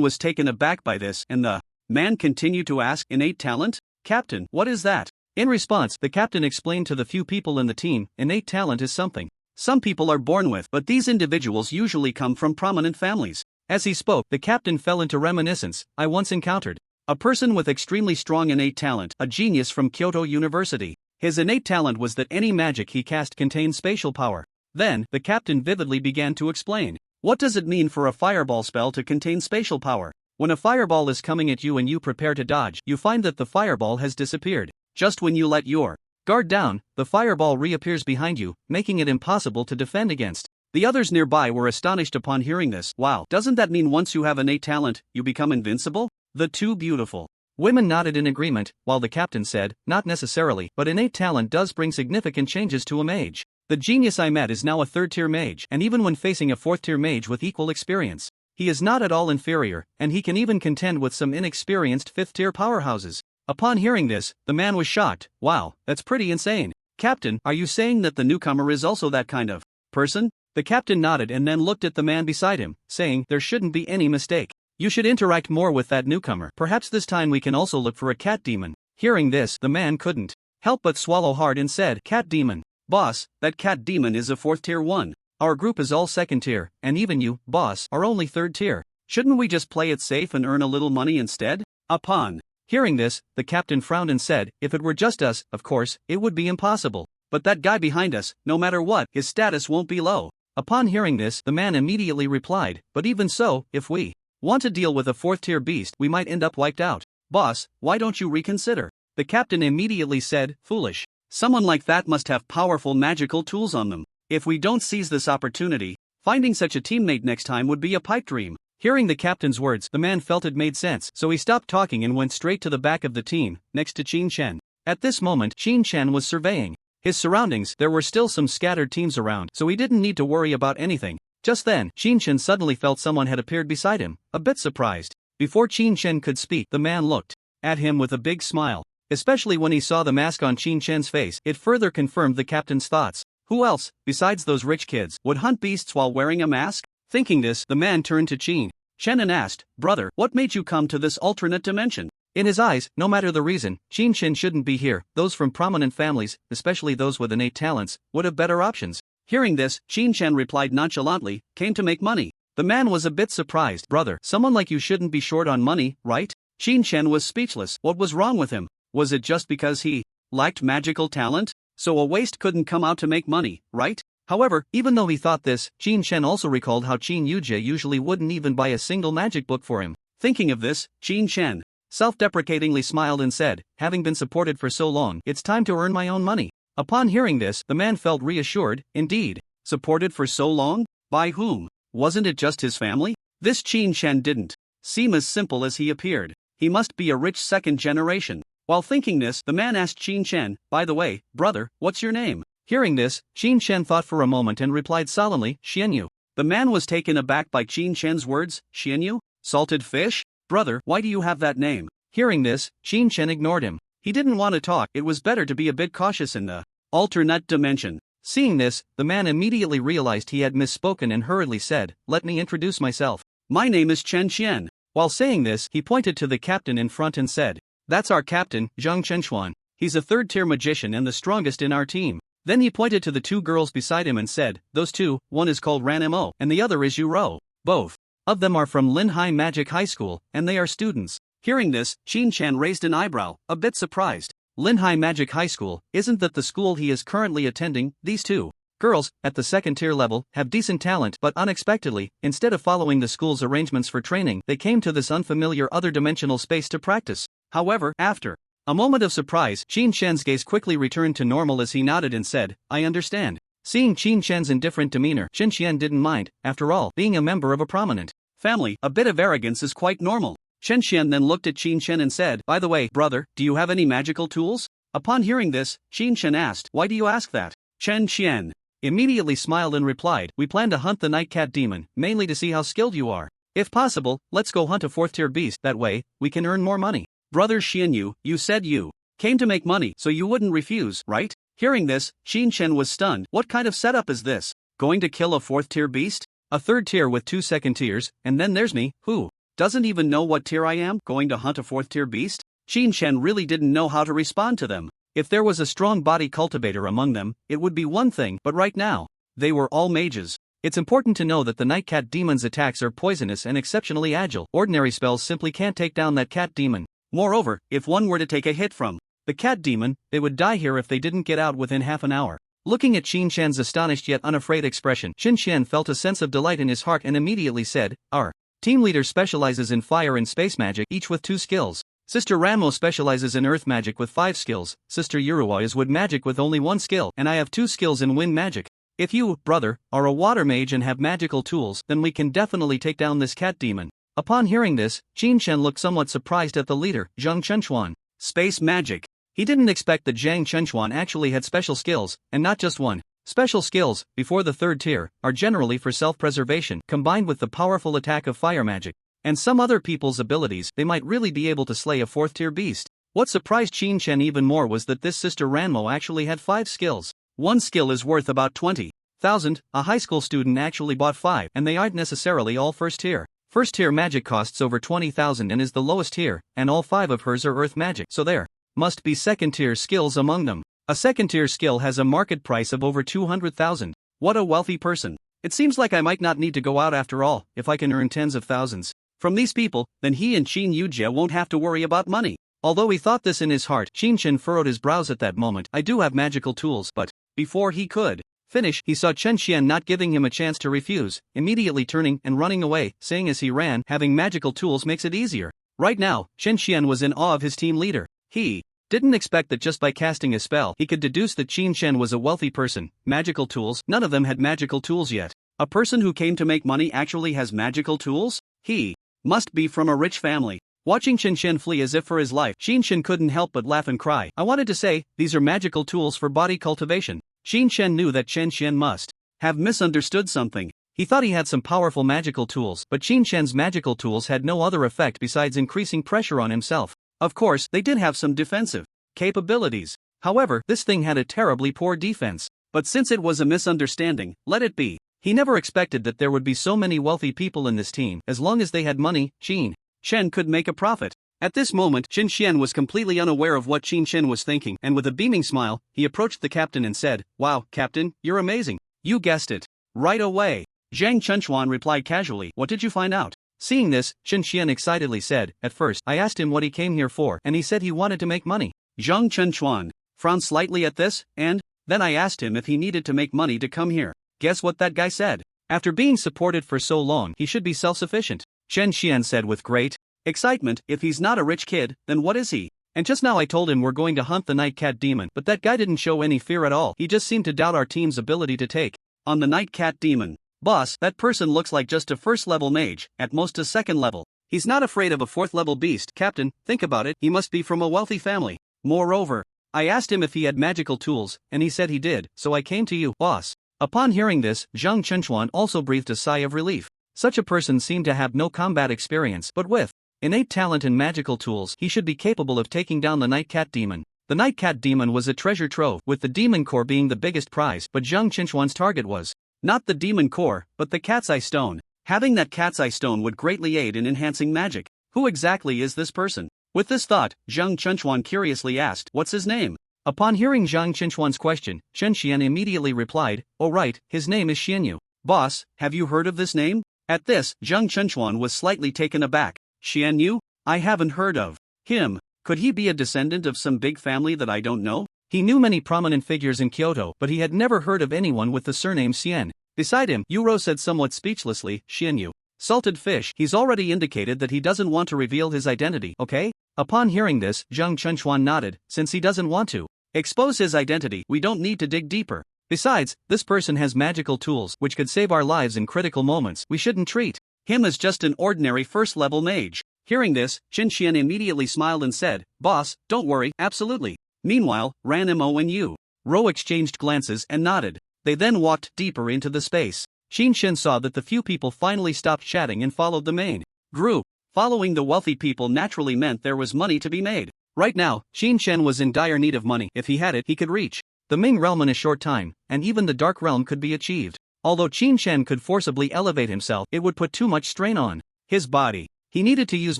was taken aback by this, and the man continued to ask, "Innate talent? Captain, what is that?" In response, the captain explained to the few people in the team, innate talent is something some people are born with, but these individuals usually come from prominent families. As he spoke, the captain fell into reminiscence. "I once encountered a person with extremely strong innate talent, a genius from Kyoto University. His innate talent was that any magic he cast contained spatial power." Then, the captain vividly began to explain. "What does it mean for a fireball spell to contain spatial power? When a fireball is coming at you and you prepare to dodge, you find that the fireball has disappeared. Just when you let your guard down, the fireball reappears behind you, making it impossible to defend against." The others nearby were astonished upon hearing this. "Wow, doesn't that mean once you have innate talent, you become invincible?" The 2 beautiful women nodded in agreement, while the captain said, "Not necessarily, but innate talent does bring significant changes to a mage. The genius I met is now a 3rd-tier mage, and even when facing a 4th-tier mage with equal experience, he is not at all inferior, and he can even contend with some inexperienced 5th-tier powerhouses." Upon hearing this, the man was shocked. "Wow, that's pretty insane. Captain, are you saying that the newcomer is also that kind of person?" The captain nodded and then looked at the man beside him, saying, "There shouldn't be any mistake. You should interact more with that newcomer. Perhaps this time we can also look for a cat demon." Hearing this, the man couldn't help but swallow hard and said, "Cat demon? Boss, that cat demon is a 4th-tier one. Our group is all 2nd-tier, and even you, boss, are only 3rd-tier. Shouldn't we just play it safe and earn a little money instead?" Upon Hearing this, the captain frowned and said, if it were just us, of course, it would be impossible. But that guy behind us, no matter what, his status won't be low. Upon hearing this, the man immediately replied, but even so, if we want to deal with a 4th-tier beast, we might end up wiped out. Boss, why don't you reconsider? The captain immediately said, foolish. Someone like that must have powerful magical tools on them. If we don't seize this opportunity, finding such a teammate next time would be a pipe dream. Hearing the captain's words, the man felt it made sense, so he stopped talking and went straight to the back of the team, next to Qin Chen. At this moment, Qin Chen was surveying his surroundings. There were still some scattered teams around, so he didn't need to worry about anything. Just then, Qin Chen suddenly felt someone had appeared beside him, a bit surprised. Before Qin Chen could speak, the man looked at him with a big smile. Especially when he saw the mask on Qin Chen's face, it further confirmed the captain's thoughts. Who else, besides those rich kids, would hunt beasts while wearing a mask? Thinking this, the man turned to Qin Chen and asked, brother, what made you come to this alternate dimension? In his eyes, no matter the reason, Qin Chen shouldn't be here. Those from prominent families, especially those with innate talents, would have better options. Hearing this, Qin Chen replied nonchalantly, came to make money. The man was a bit surprised. Brother, someone like you shouldn't be short on money, right? Qin Chen was speechless. What was wrong with him? Was it just because he lacked magical talent? So a waste couldn't come out to make money, right? However, even though he thought this, Qin Chen also recalled how Qin Yujie usually wouldn't even buy a single magic book for him. Thinking of this, Qin Chen self-deprecatingly smiled and said, having been supported for so long, it's time to earn my own money. Upon hearing this, the man felt reassured. Indeed. Supported for so long? By whom? Wasn't it just his family? This Qin Chen didn't seem as simple as he appeared. He must be a rich second generation. While thinking this, the man asked Qin Chen, by the way, brother, what's your name? Hearing this, Qin Chen thought for a moment and replied solemnly, Xianyu. The man was taken aback by Qin Chen's words. Xianyu? Salted fish? Brother, why do you have that name? Hearing this, Qin Chen ignored him. He didn't want to talk. It was better to be a bit cautious in the alternate dimension. Seeing this, the man immediately realized he had misspoken and hurriedly said, let me introduce myself. My name is Chen Qian. While saying this, he pointed to the captain in front and said, that's our captain, Zhang Chenxuan. He's a 3rd-tier magician and the strongest in our team. Then he pointed to the 2 girls beside him and said, those 2, one is called Ranmo, and the other is Yu Rou. Both of them are from Linhai Magic High School, and they are students. Hearing this, Qin Chen raised an eyebrow, a bit surprised. Linhai Magic High School, isn't that the school he is currently attending? These 2 girls, at the 2nd-tier level, have decent talent, but unexpectedly, instead of following the school's arrangements for training, they came to this unfamiliar other-dimensional space to practice. However, after a moment of surprise, Qin Chen's gaze quickly returned to normal as he nodded and said, I understand. Seeing Qin Chen's indifferent demeanor, Chen Qian didn't mind. After all, being a member of a prominent family, a bit of arrogance is quite normal. Chen Qian then looked at Qin Chen and said, by the way, brother, do you have any magical tools? Upon hearing this, Qin Chen asked, why do you ask that? Chen Qian immediately smiled and replied, we plan to hunt the night cat demon, mainly to see how skilled you are. If possible, let's go hunt a 4th-tier beast. That way, we can earn more money. Brother Xianyu, you said you came to make money, so you wouldn't refuse, right? Hearing this, Qin Chen was stunned. What kind of setup is this? Going to kill a 4th-tier beast? A 3rd tier with 2 2nd tiers, and then there's me, who doesn't even know what tier I am, going to hunt a 4th-tier beast? Qin Chen really didn't know how to respond to them. If there was a strong body cultivator among them, it would be one thing, but right now, they were all mages. It's important to know that the night cat demon's attacks are poisonous and exceptionally agile. Ordinary spells simply can't take down that cat demon. Moreover, if one were to take a hit from the cat demon, they would die here if they didn't get out within half an hour. Looking at Qin Chen's astonished yet unafraid expression, Qin Chen felt a sense of delight in his heart and immediately said, our team leader specializes in fire and space magic, each with 2 skills. Sister Ranmo specializes in earth magic with 5 skills, Sister Yuruwa is wood magic with only 1 skill, and I have 2 skills in wind magic. If you, brother, are a water mage and have magical tools, then we can definitely take down this cat demon. Upon hearing this, Qin Chen looked somewhat surprised at the leader, Zhang Chenxuan. Space magic. He didn't expect that Zhang Chenxuan actually had special skills, and not just one. Special skills, before the 3rd tier, are generally for self-preservation, combined with the powerful attack of fire magic. And some other people's abilities, they might really be able to slay a 4th-tier beast. What surprised Qin Chen even more was that this Sister Ranmo actually had 5 skills. One skill is worth about 20,000, a high school student actually bought 5, and they aren't necessarily all 1st tier. 1st tier magic costs over 20,000 and is the lowest tier, and all 5 of hers are earth magic, so there must be 2nd tier skills among them. A 2nd tier skill has a market price of over 200,000. What a wealthy person. It seems like I might not need to go out after all, if I can earn tens of thousands from these people, then he and Qin Yujie won't have to worry about money. Although he thought this in his heart, Chen furrowed his brows at that moment. I do have magical tools, but before he could finish, he saw Chen Xian not giving him a chance to refuse, immediately turning and running away, saying as he ran, having magical tools makes it easier. Right now, Chen Xian was in awe of his team leader. He didn't expect that just by casting a spell he could deduce that Chen Xian was a wealthy person. Magical tools? None of them had magical tools yet. A person who came to make money actually has magical tools? He must be from a rich family. Watching Chen Xian flee as if for his life, Chen Xian couldn't help but laugh and cry. I wanted to say, these are magical tools for body cultivation. Chen Xian knew that Chen Xian must have misunderstood something. He thought he had some powerful magical tools, but Chen Xian's magical tools had no other effect besides increasing pressure on himself. Of course, they did have some defensive capabilities. However, this thing had a terribly poor defense. But since it was a misunderstanding, let it be. He never expected that there would be so many wealthy people in this team. As long as they had money, Chen could make a profit. At this moment, Chen Xian was completely unaware of what Chen Chen was thinking, and with a beaming smile, he approached the captain and said, "Wow, Captain, you're amazing. You guessed it right away." Zhang Chenchuan replied casually, "What did you find out?" Seeing this, Chen Xian excitedly said, "At first, I asked him what he came here for, and he said he wanted to make money." Zhang Chenchuan frowned slightly at this, and then I asked him if he needed to make money to come here. Guess what that guy said? After being supported for so long, he should be self-sufficient. Chen Xian said with great excitement, "If he's not a rich kid, then what is he? And just now I told him we're going to hunt the Night Cat Demon, but that guy didn't show any fear at all. He just seemed to doubt our team's ability to take on the Night Cat Demon. Boss, that person looks like just a first-level mage, at most a second level. He's not afraid of a fourth-level beast. Captain, think about it, he must be from a wealthy family. Moreover, I asked him if he had magical tools, and he said he did, so I came to you, boss." Upon hearing this, Zhang Chenchuan also breathed a sigh of relief. Such a person seemed to have no combat experience, but with innate talent and magical tools, he should be capable of taking down the Night Cat Demon. The Night Cat Demon was a treasure trove, with the demon core being the biggest prize, but Zhang Chenchuan's target was not the demon core, but the cat's eye stone. Having that cat's eye stone would greatly aid in enhancing magic. Who exactly is this person? With this thought, Zhang Chenchuan curiously asked, "What's his name?" Upon hearing Zhang Chenchuan's question, Chen Xian immediately replied, "Oh right, his name is Xianyu." "Boss, have you heard of this name?" At this, Zhang Chenchuan was slightly taken aback. "Xianyu? I haven't heard of him. Could he be a descendant of some big family that I don't know?" He knew many prominent figures in Kyoto, but he had never heard of anyone with the surname Xian. Beside him, Yuro said somewhat speechlessly, "Xianyu. Salted fish." He's already indicated that he doesn't want to reveal his identity, okay? Upon hearing this, Zhang Chenchuan nodded. Since he doesn't want to expose his identity, we don't need to dig deeper. Besides, this person has magical tools which could save our lives in critical moments. We shouldn't treat him as just an ordinary first-level mage. Hearing this, Chen Xian immediately smiled and said, "Boss, don't worry, absolutely." Meanwhile, Ranmo and Ro exchanged glances and nodded. They then walked deeper into the space. Chen Xian saw that the few people finally stopped chatting and followed the main group. Following the wealthy people naturally meant there was money to be made. Right now, Chen Xian was in dire need of money. If he had it, he could reach the Ming realm in a short time, and even the Dark realm could be achieved. Although Chen Xian could forcibly elevate himself, it would put too much strain on his body. He needed to use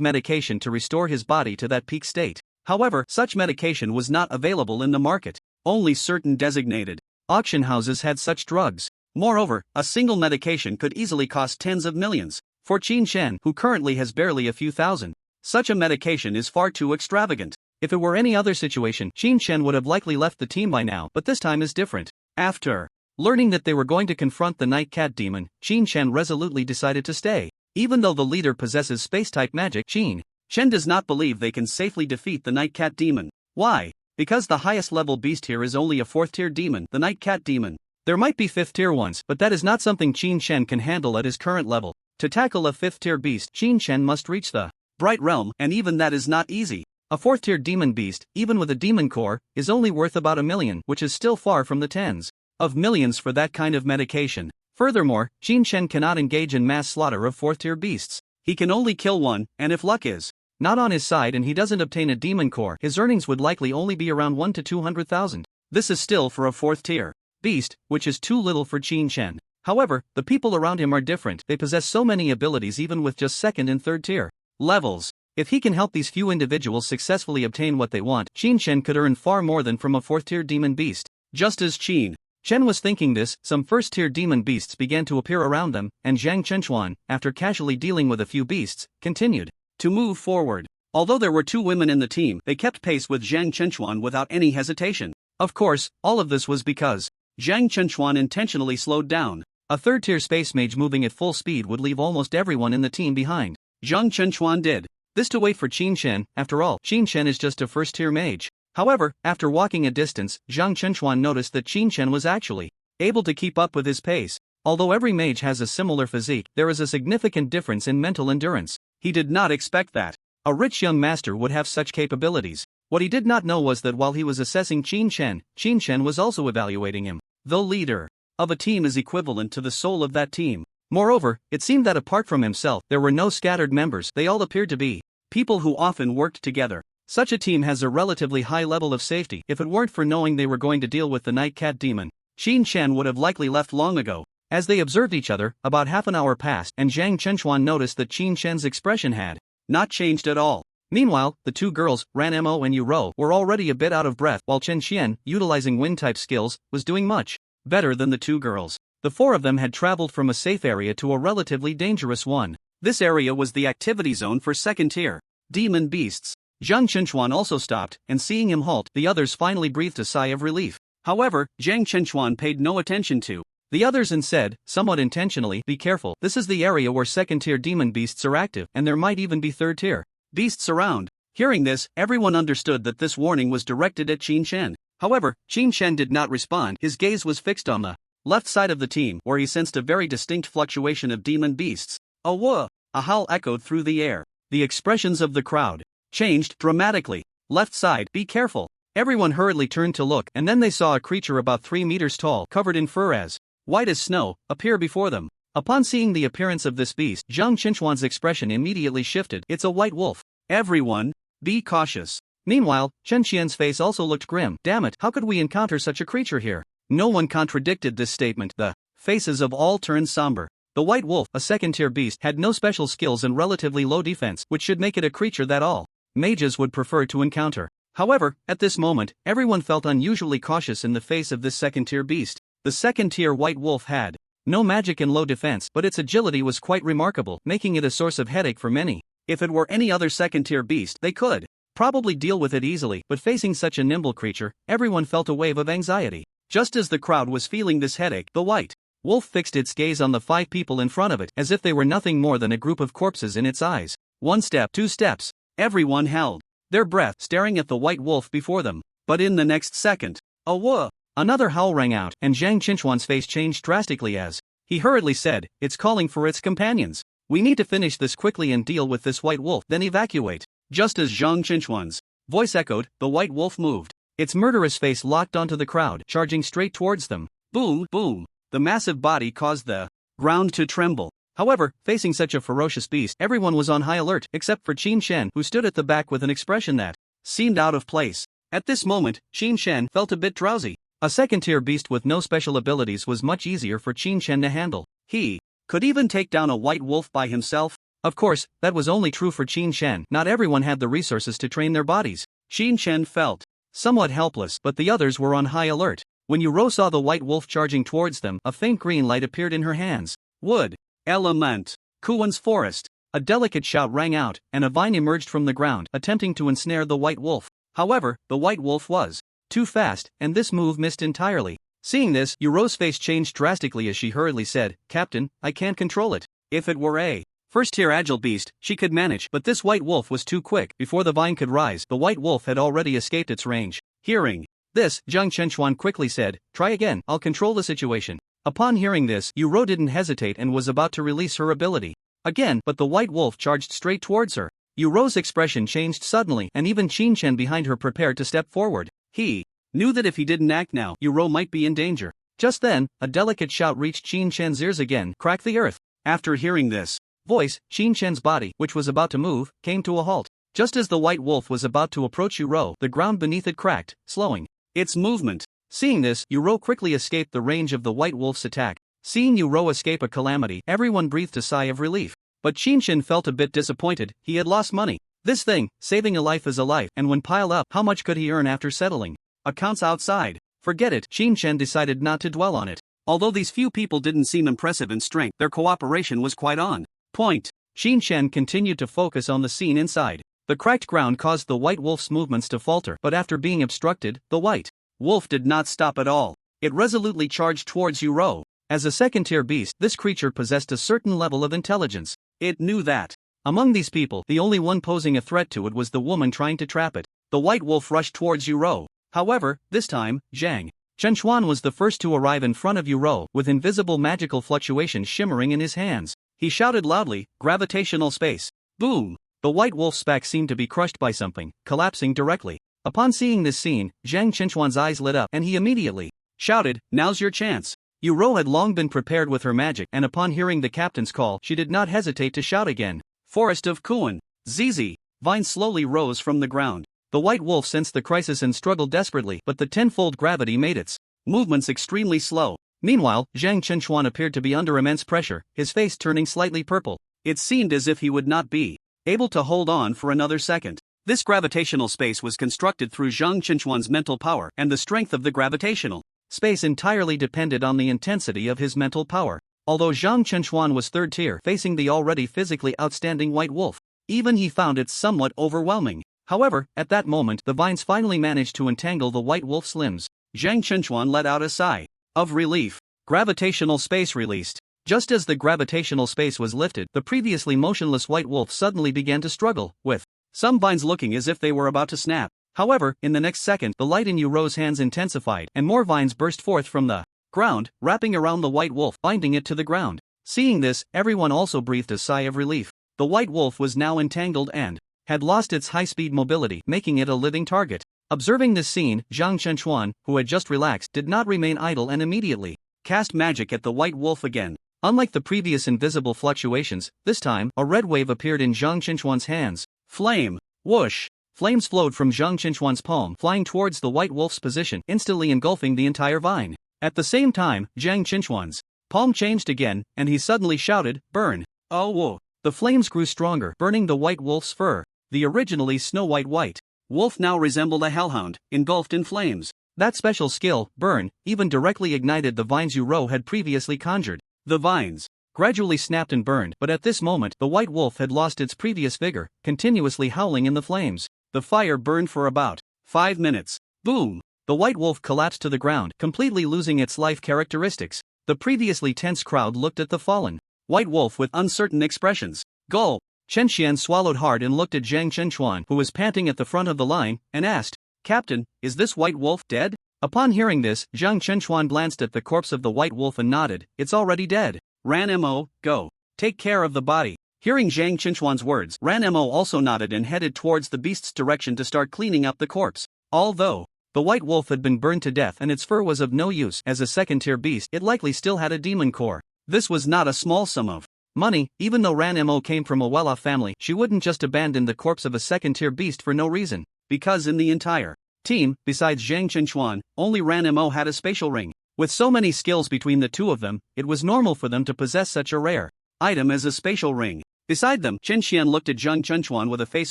medication to restore his body to that peak state. However, such medication was not available in the market. Only certain designated auction houses had such drugs. Moreover, a single medication could easily cost tens of millions. For Chen Xian, who currently has barely a few thousand, such a medication is far too extravagant. If it were any other situation, Chen Xian would have likely left the team by now, but this time is different. After learning that they were going to confront the Night Cat Demon, Chen Xian resolutely decided to stay. Even though the leader possesses space-type magic, Chen does not believe they can safely defeat the Night Cat Demon. Why? Because the highest level beast here is only a 4th tier demon, the Night Cat Demon. There might be 5th tier ones, but that is not something Chen Xian can handle at his current level. To tackle a 5th tier beast, Chen Xian must reach the Bright Realm, and even that is not easy. A 4th tier demon beast, even with a demon core, is only worth about 1 million, which is still far from the tens of millions for that kind of medication. Furthermore, Chen Xian cannot engage in mass slaughter of 4th tier beasts. He can only kill one, and if luck is not on his side and he doesn't obtain a demon core, his earnings would likely only be around 1 to 200,000. This is still for a 4th tier beast, which is too little for Chen Xian. However, the people around him are different. They possess so many abilities even with just 2nd and 3rd tier levels. If he can help these few individuals successfully obtain what they want, Chen Xian could earn far more than from a 4th tier demon beast. Just as Chen was thinking this, some 1st tier demon beasts began to appear around them, and Zhang Chenchuan, after casually dealing with a few beasts, continued to move forward. Although there were 2 women in the team, they kept pace with Zhang Chenchuan without any hesitation. Of course, all of this was because Zhang Chenchuan intentionally slowed down. A third-tier space mage moving at full speed would leave almost everyone in the team behind. Zhang Chenchuan did this to wait for Qin Shen. After all, Qin Shen is just a first-tier mage. However, after walking a distance, Zhang Chenchuan noticed that Qin Shen was actually able to keep up with his pace. Although every mage has a similar physique, there is a significant difference in mental endurance. He did not expect that a rich young master would have such capabilities. What he did not know was that while he was assessing Qin Shen was also evaluating him. The leader of a team is equivalent to the soul of that team. Moreover, it seemed that apart from himself, there were no scattered members. They all appeared to be people who often worked together. Such a team has a relatively high level of safety. If it weren't for knowing they were going to deal with the Night Cat demon, Qin Shen would have likely left long ago. As they observed each other, about half an hour passed, and Zhang Chenchuan noticed that Qin Shen's expression had not changed at all. Meanwhile, the 2 girls, Ranmo and Uro, were already a bit out of breath, while Chen Xian, utilizing wind-type skills, was doing much better than the 2 girls. The 4 of them had traveled from a safe area to a relatively dangerous one. This area was the activity zone for second-tier demon beasts. Zhang Chenchuan also stopped, and seeing him halt, the others finally breathed a sigh of relief. However, Zhang Chenchuan paid no attention to the others and said, somewhat intentionally, "Be careful, this is the area where second-tier demon beasts are active, and there might even be third-tier beasts around." Hearing this, everyone understood that this warning was directed at Qin Shen. However, Qin Shen did not respond. His gaze was fixed on the left side of the team, where he sensed a very distinct fluctuation of demon beasts. A whoa! A howl echoed through the air. The expressions of the crowd changed dramatically. Left side, be careful. Everyone hurriedly turned to look, and then they saw a creature about 3 meters tall, covered in fur as white as snow, appear before them. Upon seeing the appearance of this beast, Zhang Chenchuan's expression immediately shifted. It's a white wolf. Everyone, be cautious. Meanwhile, Chen Xian's face also looked grim. Damn it, how could we encounter such a creature here? No one contradicted this statement. The faces of all turned somber. The white wolf, a second-tier beast, had no special skills and relatively low defense, which should make it a creature that all mages would prefer to encounter. However, at this moment, everyone felt unusually cautious in the face of this second-tier beast. The second-tier white wolf had no magic and low defense, but its agility was quite remarkable, making it a source of headache for many. If it were any other second-tier beast, they could probably deal with it easily, but facing such a nimble creature, everyone felt a wave of anxiety. Just as the crowd was feeling this headache, the white wolf fixed its gaze on the 5 people in front of it, as if they were nothing more than a group of corpses in its eyes. 1 step, 2 steps. Everyone held their breath, staring at the white wolf before them. But in the next second, a whoa! Another howl rang out, and Zhang Chenchuan's face changed drastically as he hurriedly said, "It's calling for its companions. We need to finish this quickly and deal with this white wolf, then evacuate." Just as Zhang Chenchuan's voice echoed, the white wolf moved. Its murderous face locked onto the crowd, charging straight towards them. Boom, boom. The massive body caused the ground to tremble. However, facing such a ferocious beast, everyone was on high alert, except for Qin Shen, who stood at the back with an expression that seemed out of place. At this moment, Qin Shen felt a bit drowsy. A second-tier beast with no special abilities was much easier for Qin Shen to handle. He could even take down a white wolf by himself. Of course, that was only true for Qin Shen. Not everyone had the resources to train their bodies. Qin Shen felt somewhat helpless, but the others were on high alert. When Uro saw the white wolf charging towards them, a faint green light appeared in her hands. Wood element. Kuan's forest. A delicate shout rang out, and a vine emerged from the ground, attempting to ensnare the white wolf. However, the white wolf was too fast, and this move missed entirely. Seeing this, Uro's face changed drastically as she hurriedly said, "Captain, I can't control it." If it were a first-tier agile beast, she could manage, but this white wolf was too quick. Before the vine could rise, the white wolf had already escaped its range. Hearing this, Zhang Chenchuan quickly said, "Try again, I'll control the situation." Upon hearing this, Uro didn't hesitate and was about to release her ability again, but the white wolf charged straight towards her. Uro's expression changed suddenly, and even Qin Shen behind her prepared to step forward. He knew that if he didn't act now, Uro might be in danger. Just then, a delicate shout reached Qin Shen's ears again, "Crack the earth." After hearing this voice, Qin Shen's body, which was about to move, came to a halt. Just as the white wolf was about to approach Uro, the ground beneath it cracked, slowing its movement. Seeing this, Uro quickly escaped the range of the white wolf's attack. Seeing Uro escape a calamity, everyone breathed a sigh of relief. But Qin Shen felt a bit disappointed. He had lost money. This thing, saving a life is a life, and when piled up, how much could he earn after settling accounts outside? Forget it. Qin Shen decided not to dwell on it. Although these few people didn't seem impressive in strength, their cooperation was quite on point. Qin Shen continued to focus on the scene inside. The cracked ground caused the white wolf's movements to falter, but after being obstructed, the white wolf did not stop at all. It resolutely charged towards Uro. As a second-tier beast, this creature possessed a certain level of intelligence. It knew that among these people, the only one posing a threat to it was the woman trying to trap it. The white wolf rushed towards Uro. However, this time, Zhang Chenchuan was the first to arrive in front of Uro, with invisible magical fluctuations shimmering in his hands. He shouted loudly, "Gravitational space!" Boom! The white wolf's back seemed to be crushed by something, collapsing directly. Upon seeing this scene, Zhang Chenchuan's eyes lit up and he immediately shouted, "Now's your chance!" Uro had long been prepared with her magic, and upon hearing the captain's call, she did not hesitate to shout again. Forest of Kuan. Zizi. Vines slowly rose from the ground. The white wolf sensed the crisis and struggled desperately, but the tenfold gravity made its movements extremely slow. Meanwhile, Zhang Chenchuan appeared to be under immense pressure, his face turning slightly purple. It seemed as if he would not be able to hold on for another second. This gravitational space was constructed through Zhang Chenchuan's mental power, and the strength of the gravitational space entirely depended on the intensity of his mental power. Although Zhang Chenchuan was third tier, facing the already physically outstanding white wolf, even he found it somewhat overwhelming. However, at that moment, the vines finally managed to entangle the white wolf's limbs. Zhang Chenchuan let out a sigh of relief. Gravitational space released. Just as the gravitational space was lifted, the previously motionless white wolf suddenly began to struggle, with some vines looking as if they were about to snap. However, in the next second, the light in Uro's hands intensified, and more vines burst forth from the ground, wrapping around the white wolf, binding it to the ground. Seeing this, everyone also breathed a sigh of relief. The white wolf was now entangled and had lost its high-speed mobility, making it a living target. Observing this scene, Zhang Chenchuan, who had just relaxed, did not remain idle and immediately cast magic at the white wolf again. Unlike the previous invisible fluctuations, this time, a red wave appeared in Zhang Chenchuan's hands. Flame! Whoosh! Flames flowed from Zhang Chenchuan's palm, flying towards the white wolf's position, instantly engulfing the entire vine. At the same time, Zhang Chenchuan's palm changed again, and he suddenly shouted, "Burn!" Oh whoa! The flames grew stronger, burning the white wolf's fur. The originally snow-white white wolf now resembled a hellhound, engulfed in flames. That special skill, Burn, even directly ignited the vines Uro had previously conjured. The vines gradually snapped and burned, but at this moment, the white wolf had lost its previous vigor, continuously howling in the flames. The fire burned for about 5 minutes. Boom! The white wolf collapsed to the ground, completely losing its life characteristics. The previously tense crowd looked at the fallen white wolf with uncertain expressions. Gulp! Chen Xian swallowed hard and looked at Zhang Chenchuan, who was panting at the front of the line, and asked, "Captain, is this white wolf dead?" Upon hearing this, Zhang Chenchuan glanced at the corpse of the white wolf and nodded, "It's already dead. Ranmo, go. Take care of the body." Hearing Zhang Chenchuan's words, Ranmo also nodded and headed towards the beast's direction to start cleaning up the corpse. Although the white wolf had been burned to death and its fur was of no use as a second-tier beast, it likely still had a demon core. This was not a small sum of money. Even though Ranmo came from a well-off family, she wouldn't just abandon the corpse of a second-tier beast for no reason. Because in the entire team, besides Zhang Chenchuan, only Ranmo had a spatial ring. With so many skills between the two of them, it was normal for them to possess such a rare item as a spatial ring. Beside them, Chen Xian looked at Zhang Chenchuan with a face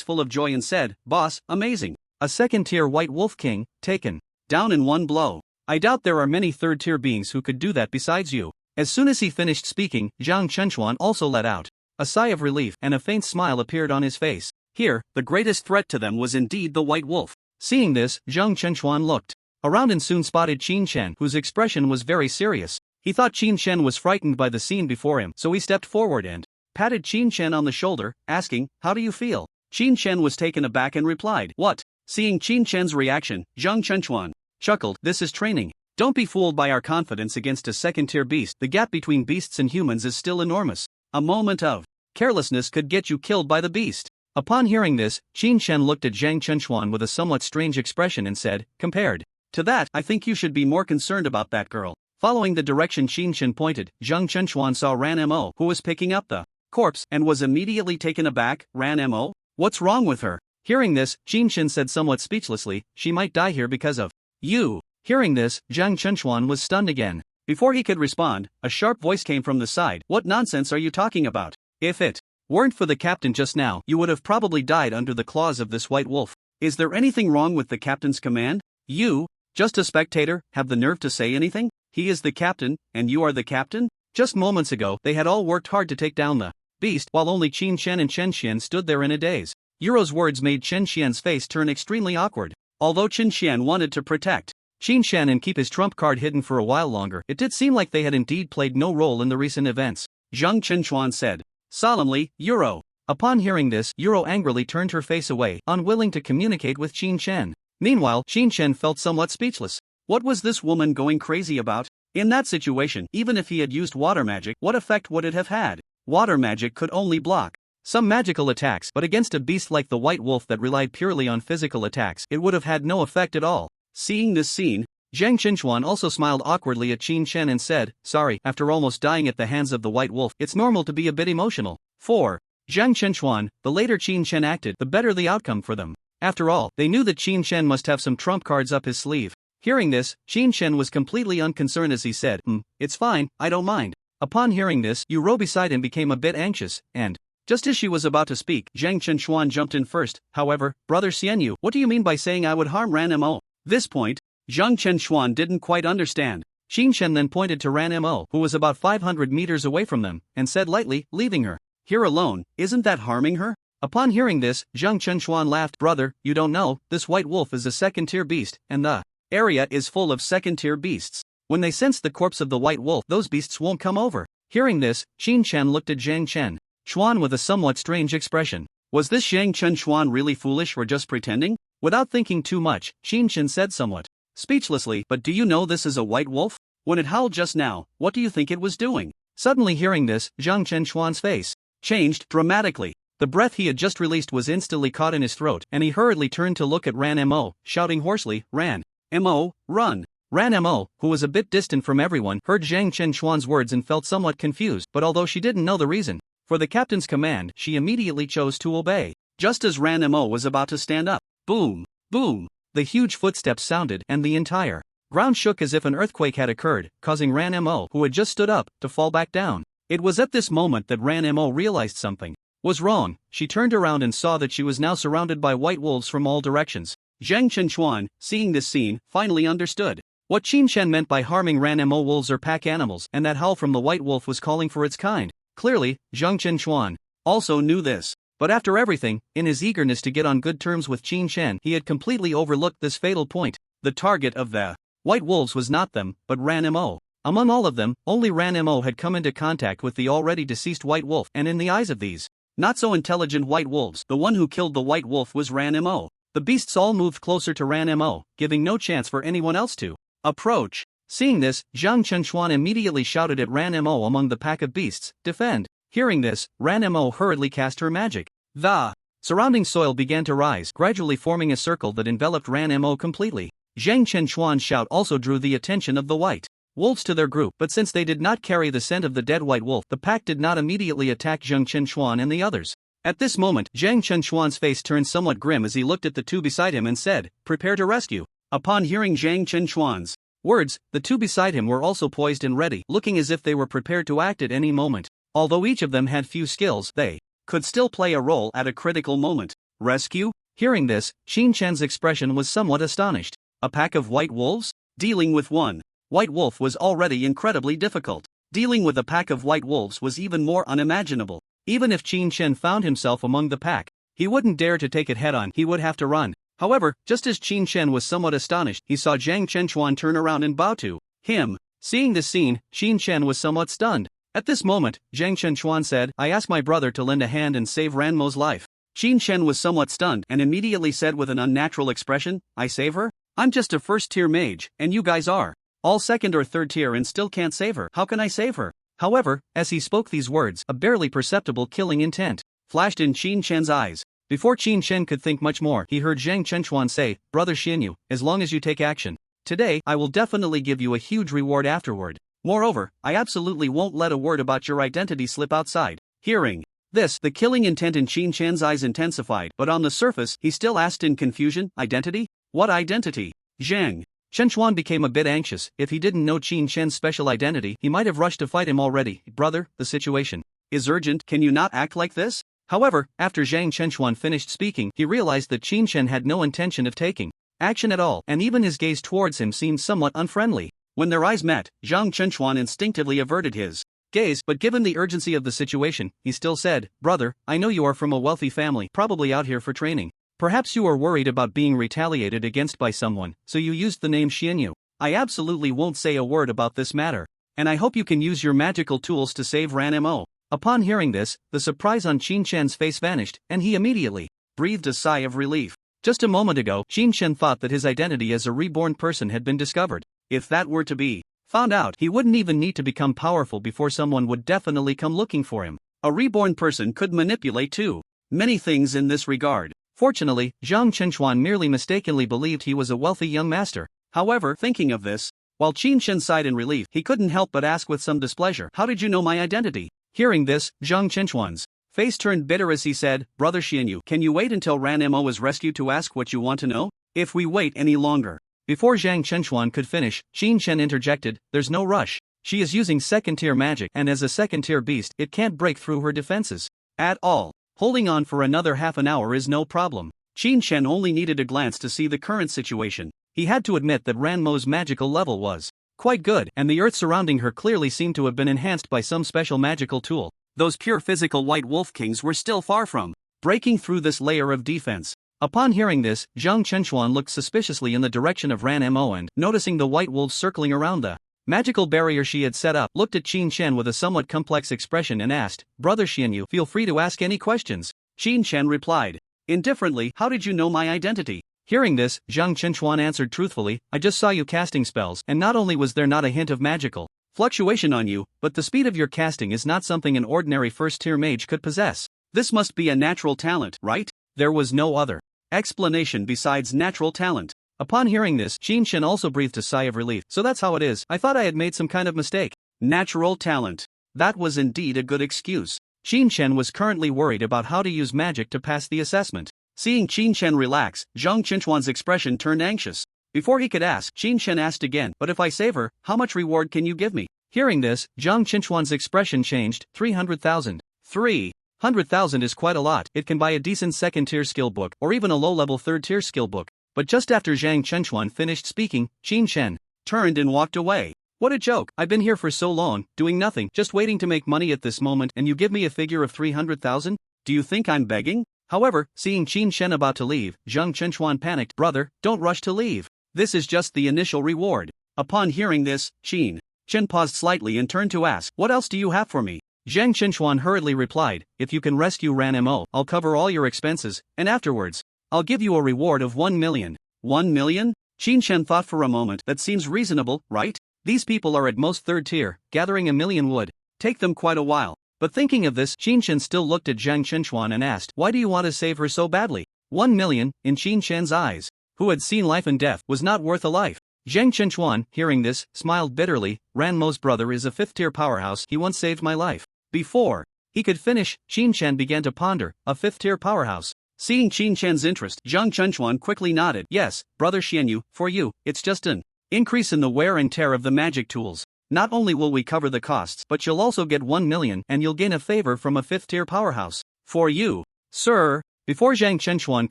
full of joy and said, "Boss, amazing. A second-tier white wolf king, taken down in one blow. I doubt there are many third-tier beings who could do that besides you." As soon as he finished speaking, Zhang Chenchuan also let out a sigh of relief, and a faint smile appeared on his face. Here, the greatest threat to them was indeed the white wolf. Seeing this, Zhang Chenchuan looked around and soon spotted Qin Chen, whose expression was very serious. He thought Qin Chen was frightened by the scene before him, so he stepped forward and patted Qin Chen on the shoulder, asking, "How do you feel?" Qin Chen was taken aback and replied, "What?" Seeing Qin Chen's reaction, Zhang Chenchuan chuckled, "This is training. Don't be fooled by our confidence against a second-tier beast. The gap between beasts and humans is still enormous. A moment of carelessness could get you killed by the beast." Upon hearing this, Qin Chen looked at Zhang Chenchuan with a somewhat strange expression and said, "Compared to that, I think you should be more concerned about that girl." Following the direction Qin Chen pointed, Zhang Chenchuan saw Ranmo, who was picking up the corpse, and was immediately taken aback. "Ranmo? What's wrong with her?" Hearing this, Qin Chen said somewhat speechlessly, "She might die here because of you." Hearing this, Zhang Chenchuan was stunned again. Before he could respond, a sharp voice came from the side. "What nonsense are you talking about? If it weren't for the captain just now, you would have probably died under the claws of this white wolf. Is there anything wrong with the captain's command? You, just a spectator, have the nerve to say anything? He is the captain, and you are the captain?" Just moments ago, they had all worked hard to take down the beast, while only Qin Chen and Chen Xian stood there in a daze. Yuro's words made Chen Xian's face turn extremely awkward. Although Chen Xian wanted to protect Qin Shan and keep his trump card hidden for a while longer, it did seem like they had indeed played no role in the recent events. Zhang Chenchuan said solemnly, Yuro. Upon hearing this, Yuro angrily turned her face away, unwilling to communicate with Qin Shan. Meanwhile, Qin Shan felt somewhat speechless. What was this woman going crazy about? In that situation, even if he had used water magic, what effect would it have had? Water magic could only block some magical attacks, but against a beast like the White Wolf that relied purely on physical attacks, it would have had no effect at all. Seeing this scene, Zhang Chenchuan also smiled awkwardly at Qin Shan and said, sorry, after almost dying at the hands of the White Wolf, it's normal to be a bit emotional. 4. Zhang Chenchuan, the later Qin Shan acted, the better the outcome for them. After all, they knew that Qin Shan must have some trump cards up his sleeve. Hearing this, Qin Shan was completely unconcerned as he said, it's fine, I don't mind. Upon hearing this, Yuro beside him became a bit anxious, and just as she was about to speak, Zhang Chenchuan jumped in first. However, Brother Xianyu, what do you mean by saying I would harm Ranmo? This point, Zhang Chenchuan didn't quite understand. Qin Shan then pointed to Ranmo, who was about 500 meters away from them, and said lightly, leaving her here alone, isn't that harming her? Upon hearing this, Zhang Chenchuan laughed. Brother, you don't know, this White Wolf is a second-tier beast, and the area is full of second-tier beasts. When they sense the corpse of the White Wolf, those beasts won't come over. Hearing this, Qin Shan looked at Zhang Chenchuan with a somewhat strange expression. Was this Zhang Chenchuan really foolish or just pretending? Without thinking too much, Qin Shan said somewhat speechlessly, but do you know this is a white wolf? When it howled just now, what do you think it was doing? Suddenly hearing this, Zhang Chenchuan's face changed dramatically. The breath he had just released was instantly caught in his throat, and he hurriedly turned to look at Ranmo, shouting hoarsely, Ranmo, run! Ranmo, who was a bit distant from everyone, heard Zhang Chenchuan's words and felt somewhat confused, but although she didn't know the reason for the captain's command, she immediately chose to obey. Just as Ranmo was about to stand up, boom, boom, the huge footsteps sounded, and the entire ground shook as if an earthquake had occurred, causing Ranmo, who had just stood up, to fall back down. It was at this moment that Ranmo realized something was wrong. She turned around and saw that she was now surrounded by white wolves from all directions. Zhang Chenchuan, seeing this scene, finally understood what Qin Shan meant by harming Ranmo. Wolves are pack animals, and that howl from the white wolf was calling for its kind. Clearly, Zhang Chenchuan also knew this. But after everything, in his eagerness to get on good terms with Qin Shan, he had completely overlooked this fatal point. The target of the white wolves was not them, but Ranmo. Among all of them, only Ranmo had come into contact with the already deceased white wolf, and in the eyes of these not-so-intelligent white wolves, the one who killed the white wolf was Ranmo. The beasts all moved closer to Ranmo, giving no chance for anyone else to approach. Seeing this, Zhang Chenchuan immediately shouted at Ranmo among the pack of beasts, defend. Hearing this, Ranmo hurriedly cast her magic. The surrounding soil began to rise, gradually forming a circle that enveloped Ranmo completely. Zhang Chenchuan's shout also drew the attention of the white wolves to their group, but since they did not carry the scent of the dead white wolf, the pack did not immediately attack Zhang Chenchuan and the others. At this moment, Zhang Chenchuan's face turned somewhat grim as he looked at the two beside him and said, prepare to rescue. Upon hearing Zhang Chenchuan's words, the two beside him were also poised and ready, looking as if they were prepared to act at any moment. Although each of them had few skills, they could still play a role at a critical moment. Rescue? Hearing this, Qin Shan's expression was somewhat astonished. A pack of white wolves? Dealing with one white wolf was already incredibly difficult. Dealing with a pack of white wolves was even more unimaginable. Even if Qin Shan found himself among the pack, he wouldn't dare to take it head-on, he would have to run. However, just as Qin Shan was somewhat astonished, he saw Zhang Chenchuan turn around and bow to him. Seeing this scene, Qin Shan was somewhat stunned. At this moment, Zhang Chenchuan said, I asked my brother to lend a hand and save Ranmo's life. Qin Shan was somewhat stunned and immediately said with an unnatural expression, I save her? I'm just a first-tier mage, and you guys are all second or third tier and still can't save her. How can I save her? However, as he spoke these words, a barely perceptible killing intent flashed in Qin Shan's eyes. Before Qin Shan could think much more, he heard Zhang Chenchuan say, Brother Xianyu, as long as you take action today, I will definitely give you a huge reward afterward. Moreover, I absolutely won't let a word about your identity slip outside. Hearing this, the killing intent in Qin Shan's eyes intensified, but on the surface, he still asked in confusion, identity? What identity? Zhang Chenchuan became a bit anxious. If he didn't know Qin Shan's special identity, he might have rushed to fight him already. Brother, the situation is urgent, can you not act like this? However, after Zhang Chenchuan finished speaking, he realized that Qin Shan had no intention of taking action at all, and even his gaze towards him seemed somewhat unfriendly. When their eyes met, Zhang Chenchuan instinctively averted his gaze, but given the urgency of the situation, he still said, "Brother, I know you are from a wealthy family, probably out here for training. Perhaps you are worried about being retaliated against by someone, so you used the name Xianyu. I absolutely won't say a word about this matter. And I hope you can use your magical tools to save Ranmo." Upon hearing this, the surprise on Qin Shen's face vanished, and he immediately breathed a sigh of relief. Just a moment ago, Qin Shen thought that his identity as a reborn person had been discovered. If that were to be found out, he wouldn't even need to become powerful before someone would definitely come looking for him. A reborn person could manipulate too many things in this regard. Fortunately, Zhang Chenchuan merely mistakenly believed he was a wealthy young master. However, thinking of this, while Qin Shen sighed in relief, he couldn't help but ask with some displeasure, "How did you know my identity?" Hearing this, Zhang Chenchuan's face turned bitter as he said, "Brother Xianyu, can you wait until Ranmo is rescued to ask what you want to know? If we wait any longer..." Before Zhang Chenchuan could finish, Qin Shen interjected, "There's no rush. She is using second-tier magic, and as a second-tier beast, it can't break through her defenses at all. Holding on for another half an hour is no problem." Qin Shen only needed a glance to see the current situation. He had to admit that Ranmo's magical level was quite good, and the earth surrounding her clearly seemed to have been enhanced by some special magical tool. Those pure physical white wolf kings were still far from breaking through this layer of defense. Upon hearing this, Zhang Chenchuan looked suspiciously in the direction of Ranmo and, noticing the white wolves circling around the magical barrier she had set up, looked at Qin Shen with a somewhat complex expression and asked, "Brother Xianyu, feel free to ask any questions." Qin Shen replied indifferently, "How did you know my identity?" Hearing this, Zhang Chenchuan answered truthfully, "I just saw you casting spells, and not only was there not a hint of magical fluctuation on you, but the speed of your casting is not something an ordinary first-tier mage could possess. This must be a natural talent, right?" There was no other explanation besides natural talent. Upon hearing this, Qin Shen also breathed a sigh of relief. "So that's how it is. I thought I had made some kind of mistake." Natural talent. That was indeed a good excuse. Qin Shen was currently worried about how to use magic to pass the assessment. Seeing Qin Shen relax, Zhang Chenchuan's expression turned anxious. Before he could ask, Qin Shen asked again, "But if I save her, how much reward can you give me?" Hearing this, Zhang Chenchuan's expression changed. 300,000. 300,000 is quite a lot. It can buy a decent second-tier skill book, or even a low-level third-tier skill book. But just after Zhang Chenchuan finished speaking, Qin Shen turned and walked away. "What a joke. I've been here for so long, doing nothing, just waiting to make money at this moment, and you give me a figure of 300,000? Do you think I'm begging?" However, seeing Qin Shen about to leave, Zhang Chenchuan panicked, "Brother, don't rush to leave. This is just the initial reward." Upon hearing this, Qin Shen paused slightly and turned to ask, "What else do you have for me?" Zhang Chenchuan hurriedly replied, "If you can rescue Ranmo, I'll cover all your expenses, and afterwards, I'll give you a reward of 1 million. 1 million? Qin Shen thought for a moment, that seems reasonable, right? These people are at most third tier, gathering 1 million would take them quite a while. But thinking of this, Qin Shen still looked at Zhang Chenchuan and asked, "Why do you want to save her so badly?" 1 million, in Qin Shen's eyes, who had seen life and death, was not worth a life. Zhang Chenchuan, hearing this, smiled bitterly. "Ranmo's brother is a fifth-tier powerhouse. He once saved my life." Before he could finish, Qin Shen began to ponder, a fifth-tier powerhouse. Seeing Qin Shen's interest, Zhang Chenchuan quickly nodded. "Yes, Brother Xianyu, for you, it's just an increase in the wear and tear of the magic tools. Not only will we cover the costs, but you'll also get 1 million, and you'll gain a favor from a fifth-tier powerhouse. For you, sir." Before Zhang Chenchuan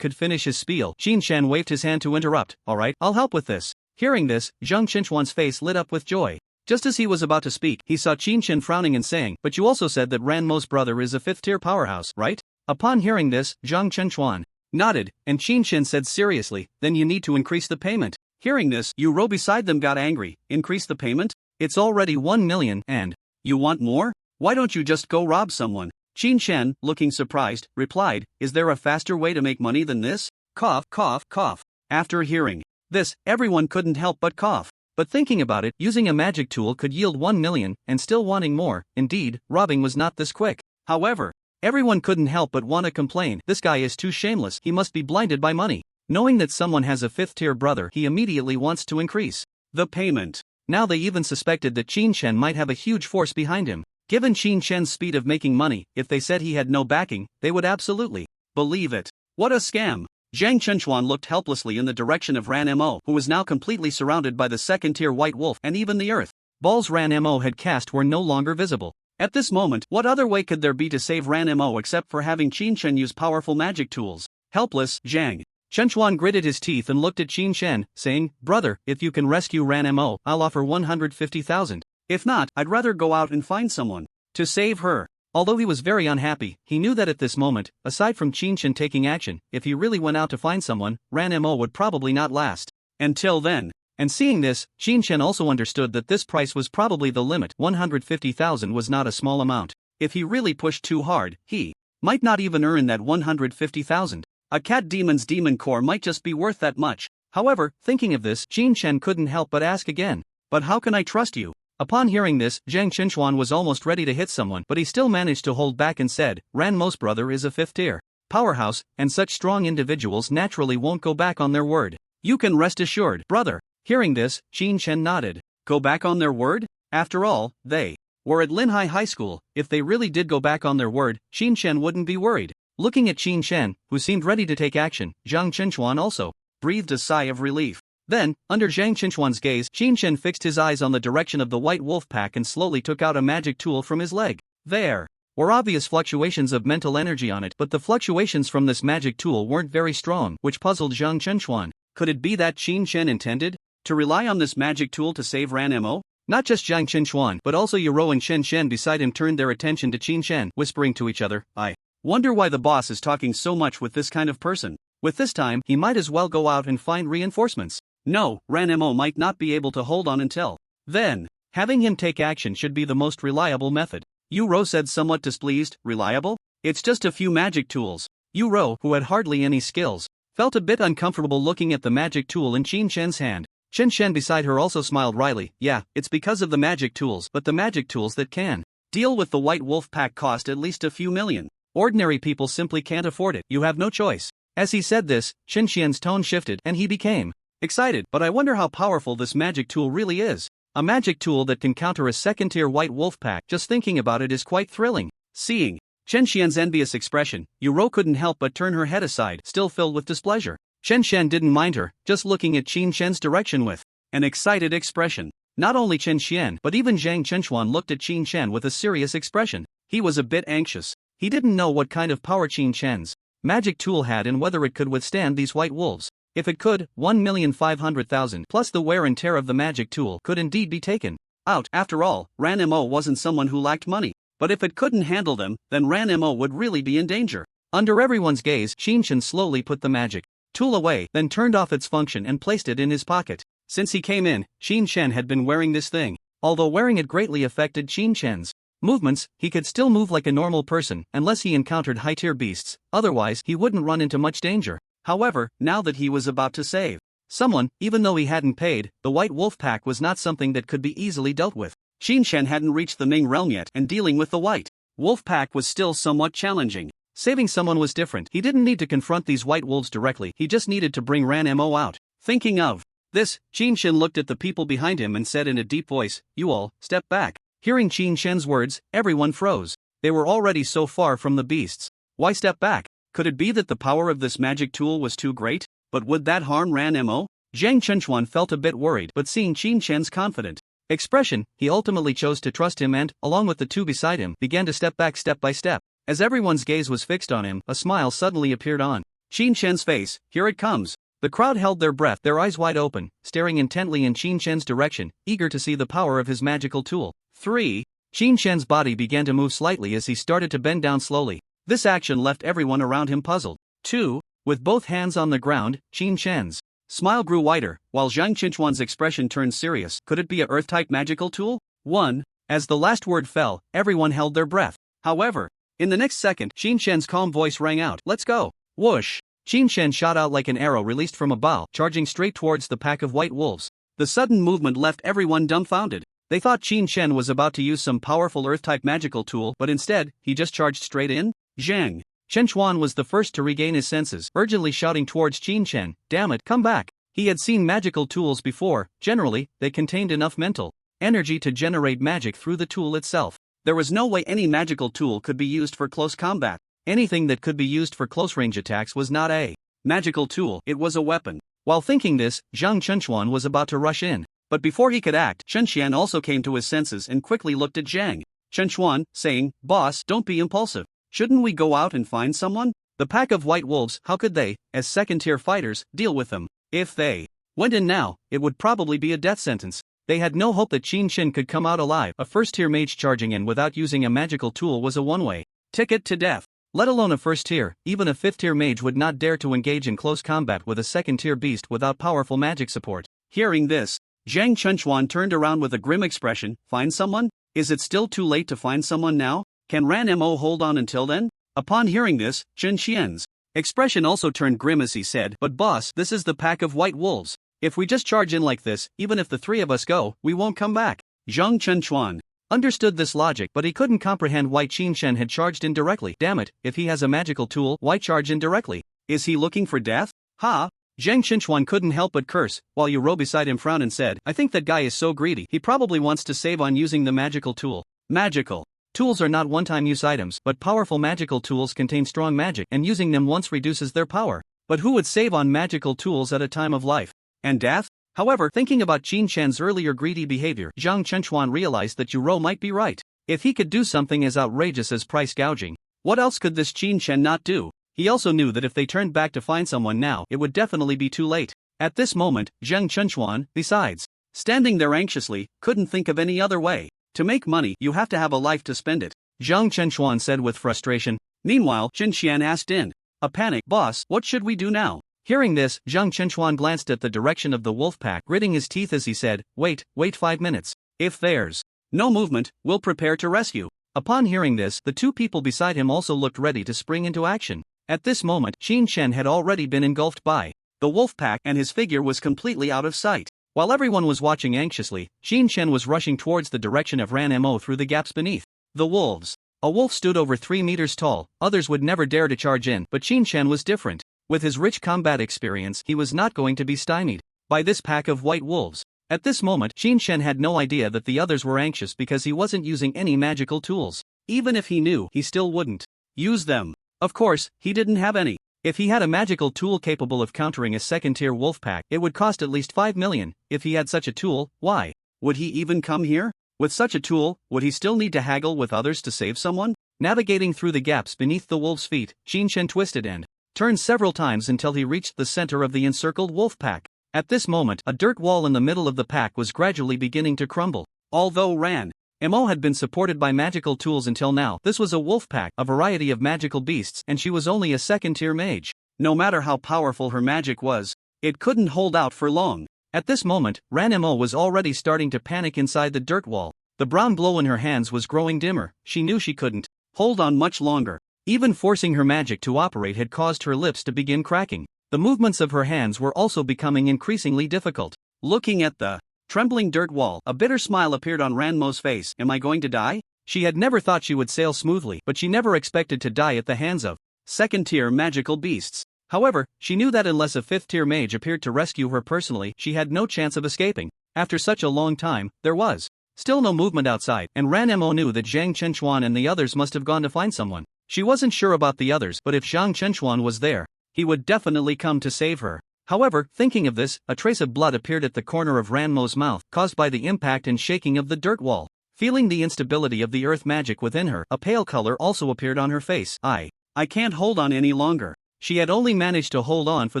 could finish his spiel, Qin Shen waved his hand to interrupt. "Alright, I'll help with this." Hearing this, Zhang Chenchuan's face lit up with joy. Just as he was about to speak, he saw Qin Shen frowning and saying, "But you also said that Ranmo's brother is a fifth-tier powerhouse, right?" Upon hearing this, Zhang Chenchuan nodded, and Qin Shen said seriously, "Then you need to increase the payment." Hearing this, Yu Ro beside them got angry. "Increase the payment? It's already 1 million, and you want more? Why don't you just go rob someone?" Qin Shen, looking surprised, replied, "Is there a faster way to make money than this?" Cough, cough, cough. After hearing this, everyone couldn't help but cough. But thinking about it, using a magic tool could yield 1 million, and still wanting more. Indeed, robbing was not this quick. However, everyone couldn't help but want to complain, "This guy is too shameless, he must be blinded by money." Knowing that someone has a fifth-tier brother, he immediately wants to increase the payment. Now they even suspected that Qin Shen might have a huge force behind him. Given Qin Shen's speed of making money, if they said he had no backing, they would absolutely believe it. What a scam! Zhang Chenchuan looked helplessly in the direction of Ranmo, who was now completely surrounded by the second-tier white wolf, and even the earth balls Ranmo had cast were no longer visible. At this moment, what other way could there be to save Ranmo except for having Qin Shen use powerful magic tools? Helpless, Zhang Chenchuan gritted his teeth and looked at Qin Shen, saying, "Brother, if you can rescue Ranmo, I'll offer 150,000. If not, I'd rather go out and find someone." To save her. Although he was very unhappy, he knew that at this moment, aside from Chen taking action, if he really went out to find someone, Ranmo would probably not last. Until then. And seeing this, Chen also understood that this price was probably the limit. 150,000 was not a small amount. If he really pushed too hard, he might not even earn that 150,000. A cat demon's demon core might just be worth that much. However, thinking of this, Chen couldn't help but ask again. But how can I trust you? Upon hearing this, Zhang Chenchuan was almost ready to hit someone, but he still managed to hold back and said, Ranmo's brother is a 5th tier powerhouse, and such strong individuals naturally won't go back on their word. You can rest assured, brother. Hearing this, Chen nodded. Go back on their word? After all, they were at Linhai High School. If they really did go back on their word, Chen wouldn't be worried. Looking at Chen, who seemed ready to take action, Zhang Chenchuan also breathed a sigh of relief. Then, under Zhang Chenchuan's gaze, Chen fixed his eyes on the direction of the white wolf pack and slowly took out a magic tool from his leg. There were obvious fluctuations of mental energy on it, but the fluctuations from this magic tool weren't very strong, which puzzled Zhang Chenchuan. Could it be that Chen intended to rely on this magic tool to save Ranmo? Not just Zhang Chenchuan, but also Yoro and Shen beside him turned their attention to Chen, whispering to each other, I wonder why the boss is talking so much with this kind of person. With this time, he might as well go out and find reinforcements. No, Ranmo might not be able to hold on until then. Having him take action should be the most reliable method. Yoro said somewhat displeased. Reliable? It's just a few magic tools. Yoro, who had hardly any skills, felt a bit uncomfortable looking at the magic tool in Chen's hand. Chen beside her also smiled wryly. Yeah, it's because of the magic tools, but the magic tools that can deal with the white wolf pack cost at least a few million. Ordinary people simply can't afford it. You have no choice. As he said this, Chen tone shifted and he became excited. But I wonder how powerful this magic tool really is. A magic tool that can counter a second-tier white wolf pack. Just thinking about it is quite thrilling. Seeing Chen envious expression, Yoro couldn't help but turn her head aside, still filled with displeasure. Chen didn't mind her, just looking at Chen's direction with an excited expression. Not only Chen, but even Zhang Chenchuan looked at Chen with a serious expression. He was a bit anxious. He didn't know what kind of power Chen's magic tool had and whether it could withstand these white wolves. If it could, 1,500,000 plus the wear and tear of the magic tool could indeed be taken out. After all, Ranmo wasn't someone who lacked money. But if it couldn't handle them, then Ranmo would really be in danger. Under everyone's gaze, Chen slowly put the magic tool away, then turned off its function and placed it in his pocket. Since he came in, Chen had been wearing this thing. Although wearing it greatly affected Chen's movements, he could still move like a normal person unless he encountered high-tier beasts, otherwise he wouldn't run into much danger. However, now that he was about to save someone, even though he hadn't paid, the white wolf pack was not something that could be easily dealt with. Chen hadn't reached the Ming realm yet, and dealing with the white wolf pack was still somewhat challenging. Saving someone was different. He didn't need to confront these white wolves directly, he just needed to bring Ranmo out. Thinking of this, Chen looked at the people behind him and said in a deep voice, you all, step back. Hearing Chen's words, everyone froze. They were already so far from the beasts. Why step back? Could it be that the power of this magic tool was too great? But would that harm Ranmo? Zhang Chenchuan felt a bit worried, but seeing Chen's confident expression, he ultimately chose to trust him and, along with the two beside him, began to step back step by step. As everyone's gaze was fixed on him, a smile suddenly appeared on Chen's face. Here it comes. The crowd held their breath, their eyes wide open, staring intently in Chen's direction, eager to see the power of his magical tool. 3. Chen's body began to move slightly as he started to bend down slowly. This action left everyone around him puzzled. 2. With both hands on the ground, Chen's smile grew wider, while Zhang Chenchuan's expression turned serious. Could it be a earth-type magical tool? 1. As the last word fell, everyone held their breath. However, in the next second, Chen's calm voice rang out, let's go. Whoosh! Chen shot out like an arrow released from a bow, charging straight towards the pack of white wolves. The sudden movement left everyone dumbfounded. They thought Chen was about to use some powerful earth-type magical tool, but instead, he just charged straight in. Zhang Chenchuan was the first to regain his senses, urgently shouting towards Chen, damn it, come back. He had seen magical tools before. Generally, they contained enough mental energy to generate magic through the tool itself. There was no way any magical tool could be used for close combat. Anything that could be used for close-range attacks was not a magical tool, it was a weapon. While thinking this, Zhang Chenchuan was about to rush in. But before he could act, Chen also came to his senses and quickly looked at Zhang Chenchuan, saying, boss, don't be impulsive. Shouldn't we go out and find someone? The pack of white wolves, how could they, as second-tier fighters, deal with them? If they went in now, it would probably be a death sentence. They had no hope that Qin Shin could come out alive. A first-tier mage charging in without using a magical tool was a one-way ticket to death. Let alone a first-tier, even a fifth-tier mage would not dare to engage in close combat with a second-tier beast without powerful magic support. Hearing this, Zhang Chunchuan turned around with a grim expression. Find someone? Is it still too late to find someone now? Can Ranmo hold on until then? Upon hearing this, Chen Xian's expression also turned grim as he said, but boss, this is the pack of white wolves. If we just charge in like this, even if the three of us go, we won't come back. Zhang Chunchuan understood this logic, but he couldn't comprehend why Qin Shen had charged in directly. Damn it, if he has a magical tool, why charge in directly? Is he looking for death? Ha! Zhang Chunchuan couldn't help but curse, while Yuro beside him frowned and said, I think that guy is so greedy, he probably wants to save on using the magical tool. Magical tools are not one-time use items, but powerful magical tools contain strong magic, and using them once reduces their power. But who would save on magical tools at a time of life and death? However, thinking about Qin Shen's earlier greedy behavior, Zhang Chunchuan realized that Yuro might be right. If he could do something as outrageous as price gouging, what else could this Qin Shen not do? He also knew that if they turned back to find someone now, it would definitely be too late. At this moment, Zhang Chunchuan, besides standing there anxiously, couldn't think of any other way. To make money, you have to have a life to spend it, Zhang Chunchuan said with frustration. Meanwhile, Qin Xian asked in a panic, boss, what should we do now? Hearing this, Zhang Chunchuan glanced at the direction of the wolf pack, gritting his teeth as he said, wait 5 minutes. If there's no movement, we'll prepare to rescue. Upon hearing this, the two people beside him also looked ready to spring into action. At this moment, Qin Shen had already been engulfed by the wolf pack and his figure was completely out of sight. While everyone was watching anxiously, Qin Shen was rushing towards the direction of Ranmo through the gaps beneath the wolves. A wolf stood over 3 meters tall, others would never dare to charge in, but Qin Shen was different. With his rich combat experience, he was not going to be stymied by this pack of white wolves. At this moment, Qin Shen had no idea that the others were anxious because he wasn't using any magical tools. Even if he knew, he still wouldn't use them. Of course, he didn't have any. If he had a magical tool capable of countering a second-tier wolf pack, it would cost at least 5 million. If he had such a tool, why would he even come here? With such a tool, would he still need to haggle with others to save someone? Navigating through the gaps beneath the wolf's feet, Qin Shen twisted and turned several times until he reached the center of the encircled wolf pack. At this moment, a dirt wall in the middle of the pack was gradually beginning to crumble. Although Ranmo had been supported by magical tools until now, this was a wolf pack, a variety of magical beasts, and she was only a second-tier mage. No matter how powerful her magic was, it couldn't hold out for long. At this moment, Ranmo was already starting to panic inside the dirt wall. The brown glow in her hands was growing dimmer. She knew she couldn't hold on much longer. Even forcing her magic to operate had caused her lips to begin cracking. The movements of her hands were also becoming increasingly difficult. Looking at the trembling dirt wall, a bitter smile appeared on Ranmo's face. Am I going to die? She had never thought she would sail smoothly, but she never expected to die at the hands of second-tier magical beasts. However, she knew that unless a fifth-tier mage appeared to rescue her personally, she had no chance of escaping. After such a long time, there was still no movement outside, and Ranmo knew that Zhang Chunchuan and the others must have gone to find someone. She wasn't sure about the others, but if Zhang Chunchuan was there, he would definitely come to save her. However, thinking of this, a trace of blood appeared at the corner of Ranmo's mouth, caused by the impact and shaking of the dirt wall. Feeling the instability of the earth magic within her, a pale color also appeared on her face. I can't hold on any longer. She had only managed to hold on for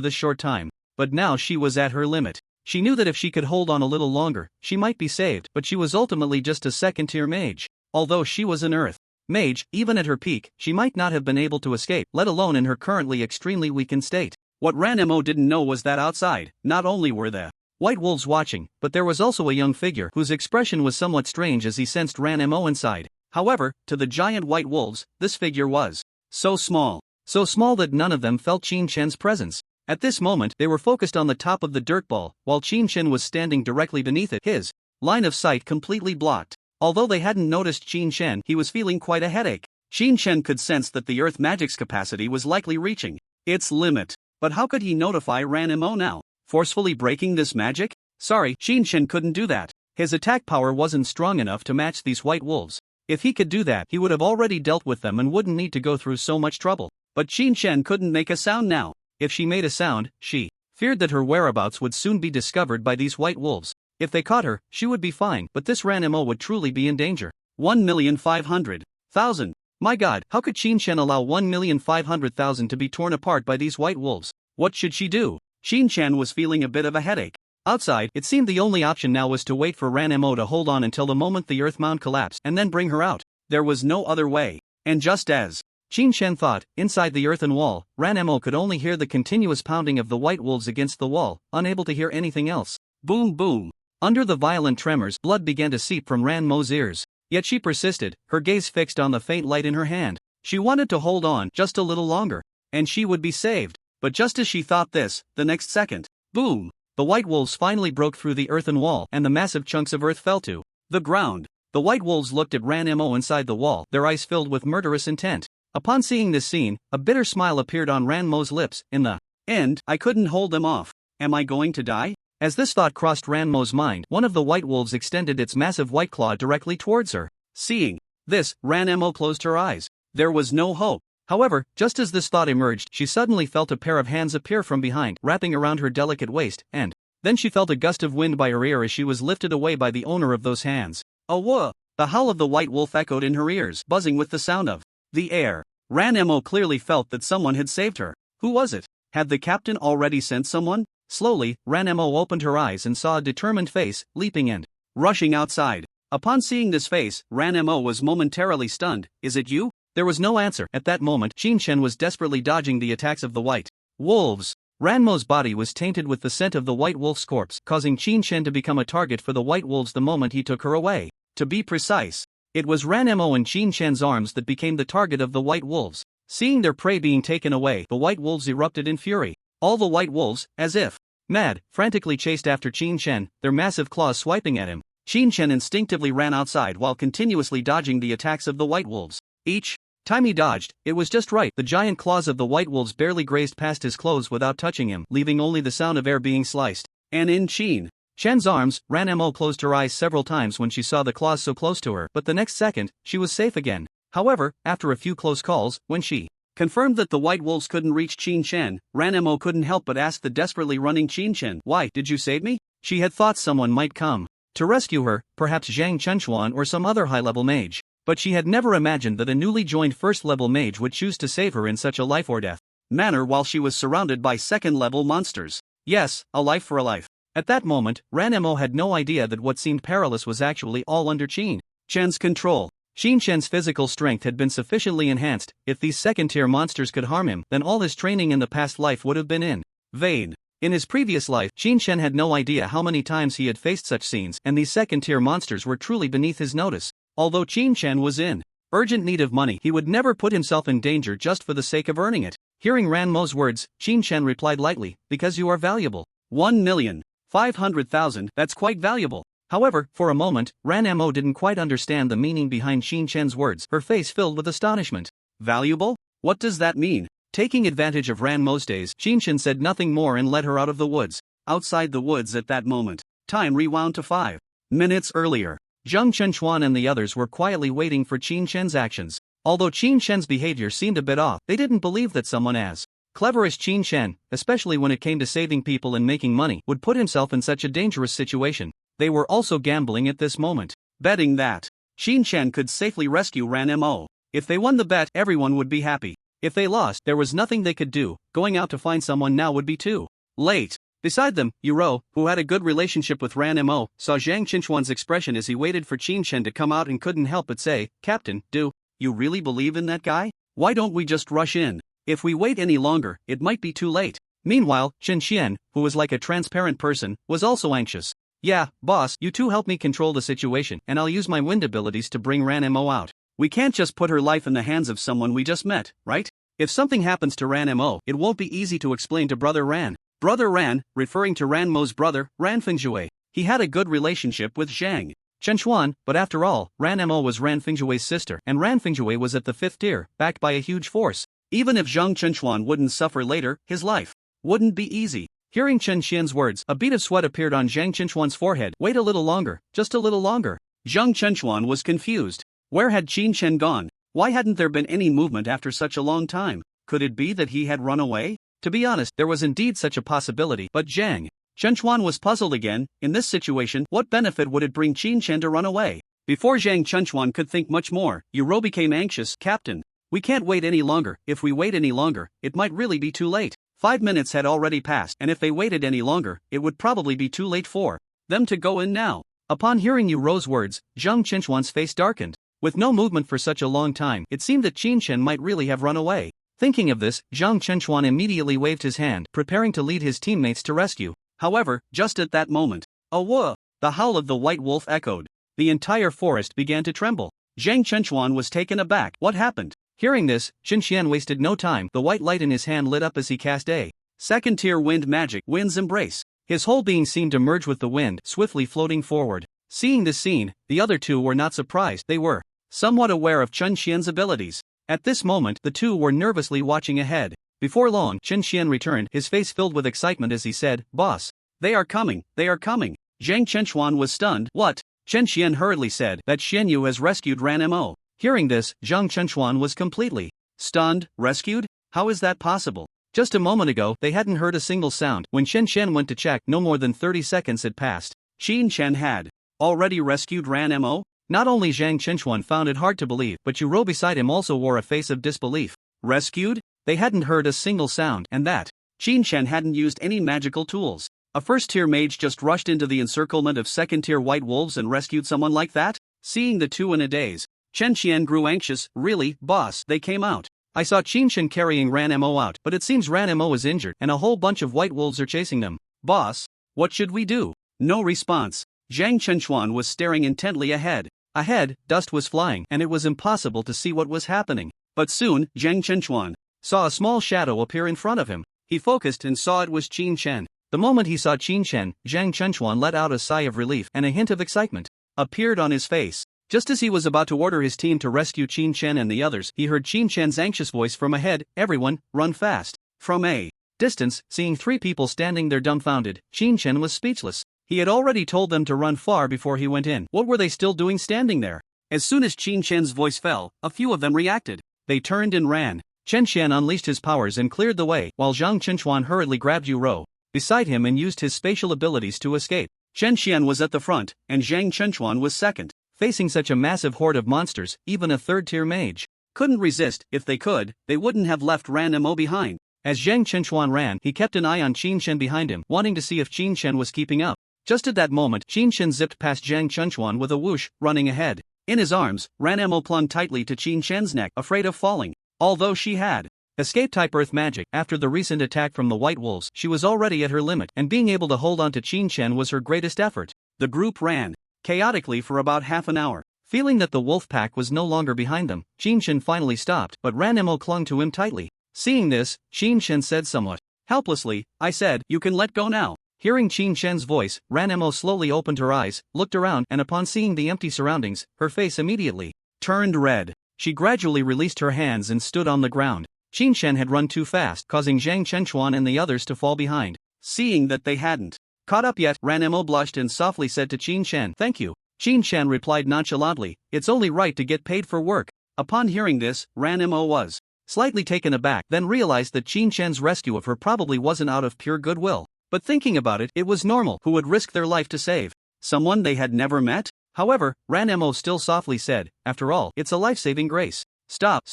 this short time, but now she was at her limit. She knew that if she could hold on a little longer, she might be saved, but she was ultimately just a second-tier mage. Although she was an earth mage, even at her peak, she might not have been able to escape, let alone in her currently extremely weakened state. What Ranmo didn't know was that outside, not only were the white wolves watching, but there was also a young figure whose expression was somewhat strange as he sensed Ranmo inside. However, to the giant white wolves, this figure was so small that none of them felt Qin Shen's presence. At this moment, they were focused on the top of the dirt ball, while Qin Shen was standing directly beneath it, his line of sight completely blocked. Although they hadn't noticed Qin Shen, he was feeling quite a headache. Qin Shen could sense that the earth magic's capacity was likely reaching its limit. But how could he notify Ranmo now? Forcefully breaking this magic? Sorry, Qin Shen couldn't do that. His attack power wasn't strong enough to match these white wolves. If he could do that, he would have already dealt with them and wouldn't need to go through so much trouble. But Qin Shen couldn't make a sound now. If she made a sound, she feared that her whereabouts would soon be discovered by these white wolves. If they caught her, she would be fine, but this Ranmo would truly be in danger. 1,500,000. My god, how could Qin Shen allow 1,500,000 to be torn apart by these white wolves? What should she do? Qin Shen was feeling a bit of a headache. Outside, it seemed the only option now was to wait for Ranmo to hold on until the moment the earth mound collapsed and then bring her out. There was no other way. And just as Qin Shen thought, inside the earthen wall, Ranmo could only hear the continuous pounding of the white wolves against the wall, unable to hear anything else. Boom boom. Under the violent tremors, blood began to seep from Ranmo's ears. Yet she persisted, her gaze fixed on the faint light in her hand. She wanted to hold on just a little longer, and she would be saved. But just as she thought this, the next second, boom! The white wolves finally broke through the earthen wall and the massive chunks of earth fell to the ground. The white wolves looked at Ranmo inside the wall, their eyes filled with murderous intent. Upon seeing this scene, a bitter smile appeared on Ranmo's lips. In the end, I couldn't hold them off. Am I going to die? As this thought crossed Ranmo's mind, one of the white wolves extended its massive white claw directly towards her. Seeing this, Ranmo closed her eyes. There was no hope. However, just as this thought emerged, she suddenly felt a pair of hands appear from behind, wrapping around her delicate waist, and then she felt a gust of wind by her ear as she was lifted away by the owner of those hands. A whoa! The howl of the white wolf echoed in her ears, buzzing with the sound of the air. Ranmo clearly felt that someone had saved her. Who was it? Had the captain already sent someone? Slowly, Ranmo opened her eyes and saw a determined face, leaping and rushing outside. Upon seeing this face, Ranmo was momentarily stunned. Is it you? There was no answer. At that moment, Qin Shen was desperately dodging the attacks of the white wolves. Ranmo's body was tainted with the scent of the white wolf's corpse, causing Qin Shen to become a target for the white wolves the moment he took her away. To be precise, it was Ranmo and Qin Shen's arms that became the target of the white wolves. Seeing their prey being taken away, the white wolves erupted in fury. All the white wolves, as if mad, frantically chased after Qin Shen, their massive claws swiping at him. Qin Shen instinctively ran outside while continuously dodging the attacks of the white wolves. Each time he dodged, it was just right. The giant claws of the white wolves barely grazed past his clothes without touching him, leaving only the sound of air being sliced. And in Qin Shen's arms, Ranmo closed her eyes several times when she saw the claws so close to her, but the next second, she was safe again. However, after a few close calls, when she confirmed that the white wolves couldn't reach Qin Shen, Ranmo couldn't help but ask the desperately running Qin Shen, "Why did you save me?" She had thought someone might come to rescue her, perhaps Zhang Chenchuan or some other high-level mage. But she had never imagined that a newly joined first-level mage would choose to save her in such a life-or-death manner while she was surrounded by second-level monsters. Yes, a life for a life. At that moment, Ranmo had no idea that what seemed perilous was actually all under Qin Shen's control. Qin Shen's physical strength had been sufficiently enhanced. If these second-tier monsters could harm him, then all his training in the past life would have been in vain. In his previous life, Qin Shen had no idea how many times he had faced such scenes, and these second-tier monsters were truly beneath his notice. Although Qin Shen was in urgent need of money, he would never put himself in danger just for the sake of earning it. Hearing Ranmo's words, Qin Shen replied lightly, "Because you are valuable." 1,500,000, that's quite valuable. However, for a moment, Ranmo didn't quite understand the meaning behind Qin Shen's words, her face filled with astonishment. Valuable? What does that mean? Taking advantage of Ranmo's daze, Qin Shen said nothing more and led her out of the woods. Outside the woods at that moment, time rewound to 5 minutes earlier. Zhang Chenchuan and the others were quietly waiting for Qin Shen's actions. Although Qin Shen's behavior seemed a bit off, they didn't believe that someone as clever as Qin Shen, especially when it came to saving people and making money, would put himself in such a dangerous situation. They were also gambling at this moment, betting that Qin Shen could safely rescue Ranmo. If they won the bet, everyone would be happy. If they lost, there was nothing they could do. Going out to find someone now would be too late. Beside them, Yuro, who had a good relationship with Ranmo, saw Zhang Chenchuan's expression as he waited for Qin Shen to come out and couldn't help but say, "Captain, do you really believe in that guy? Why don't we just rush in? If we wait any longer, it might be too late." Meanwhile, Chen Xian, who was like a transparent person, was also anxious. "Yeah, boss, you two help me control the situation, and I'll use my wind abilities to bring Ranmo out. We can't just put her life in the hands of someone we just met, right? If something happens to Ranmo, it won't be easy to explain to Brother Ran." Brother Ran, referring to Ranmo's brother, Ran Fengzhui. He had a good relationship with Zhang Chenchuan, but after all, Ranmo was Ran Fengzhui's sister, and Ran Fengzhui was at the 5th tier, backed by a huge force. Even if Zhang Chenchuan wouldn't suffer later, his life wouldn't be easy. Hearing Chen Xian's words, a bead of sweat appeared on Zhang Chenchuan's forehead. Wait a little longer, just a little longer. Zhang Chenchuan was confused. Where had Qin Shen gone? Why hadn't there been any movement after such a long time? Could it be that he had run away? To be honest, there was indeed such a possibility, but Zhang Chenchuan was puzzled again. In this situation, what benefit would it bring Qin Shen to run away? Before Zhang Chenchuan could think much more, Yuro became anxious. "Captain, we can't wait any longer. If we wait any longer, it might really be too late." 5 minutes had already passed, and if they waited any longer, it would probably be too late for them to go in now. Upon hearing Yu Ro's words, Zhang Chenchuan's face darkened. With no movement for such a long time, it seemed that Qin Shen might really have run away. Thinking of this, Zhang Chenchuan immediately waved his hand, preparing to lead his teammates to rescue. However, just at that moment, the howl of the white wolf echoed. The entire forest began to tremble. Zhang Chenchuan was taken aback. What happened? Hearing this, Qin Xian wasted no time. The white light in his hand lit up as he cast a second-tier wind magic, Wind's Embrace. His whole being seemed to merge with the wind, swiftly floating forward. Seeing this scene, the other two were not surprised. They were somewhat aware of Chen Xian's abilities. At this moment, the two were nervously watching ahead. Before long, Chen Xian returned, his face filled with excitement as he said, "Boss, they are coming, they are coming." Zhang Chenchuan was stunned. What? Chen Xian hurriedly said that Xian Yu has rescued Ranmo. Hearing this, Zhang Chenchuan was completely stunned. Rescued? How is that possible? Just a moment ago, they hadn't heard a single sound. When Chen Xian went to check, no more than 30 seconds had passed. Qin Chen had already rescued Ranmo? Not only Zhang Chenchuan found it hard to believe, but Yu Ro beside him also wore a face of disbelief. Rescued? They hadn't heard a single sound, and that Qin Chen hadn't used any magical tools. A first-tier mage just rushed into the encirclement of second-tier white wolves and rescued someone like that? Seeing the two in a daze, Chen Xian grew anxious. Really, boss, they came out. I saw Qin Chen carrying Ranmo out, but it seems Ranmo is injured and a whole bunch of white wolves are chasing them. Boss, what should we do? No response. Zhang Chenchuan was staring intently ahead. Ahead, dust was flying and it was impossible to see what was happening. But soon, Zhang Chenchuan saw a small shadow appear in front of him. He focused and saw it was Qin Chen. The moment he saw Qin Chen, Zhang Chenchuan let out a sigh of relief and a hint of excitement appeared on his face. Just as he was about to order his team to rescue Qin Chen and the others, he heard Qin Chen's anxious voice from ahead, "Everyone, run fast." From a distance, seeing 3 people standing there dumbfounded, Qin Chen was speechless. He had already told them to run far before he went in. What were they still doing standing there? As soon as Qin Chen's voice fell, a few of them reacted. They turned and ran. Chen Xian unleashed his powers and cleared the way, while Zhang Chenchuan hurriedly grabbed Yu Ro beside him and used his spatial abilities to escape. Chen Xian was at the front, and Zhang Chenchuan was second. Facing such a massive horde of monsters, even a third-tier mage couldn't resist. If they could, they wouldn't have left Ranmo behind. As Zhang Chenchuan ran, he kept an eye on Qin Chen behind him, wanting to see if Qin Chen was keeping up. Just at that moment, Qin Chen zipped past Zhang Chenchuan with a whoosh, running ahead. In his arms, Ranmo clung tightly to Qin Chen's neck, afraid of falling. Although she had escape-type earth magic, after the recent attack from the White Wolves, she was already at her limit, and being able to hold on to Qin Chen was her greatest effort. The group ran chaotically for about half an hour. Feeling that the wolf pack was no longer behind them, Qin Chen finally stopped, but Ranmo clung to him tightly. Seeing this, Qin Chen said somewhat helplessly, "I said, you can let go now." Hearing Qin Chen's voice, Ranmo slowly opened her eyes, looked around, and upon seeing the empty surroundings, her face immediately turned red. She gradually released her hands and stood on the ground. Qin Chen had run too fast, causing Zhang Chenchuan and the others to fall behind. Seeing that they hadn't caught up yet, Ranmo blushed and softly said to Qin Chen, "Thank you." Qin Chen replied nonchalantly, "It's only right to get paid for work." Upon hearing this, Ranmo was slightly taken aback, then realized that Qin Chen's rescue of her probably wasn't out of pure goodwill. But thinking about it, it was normal. Who would risk their life to save someone they had never met? However, Ranmo still softly said, "After all, it's a life-saving grace." Stop.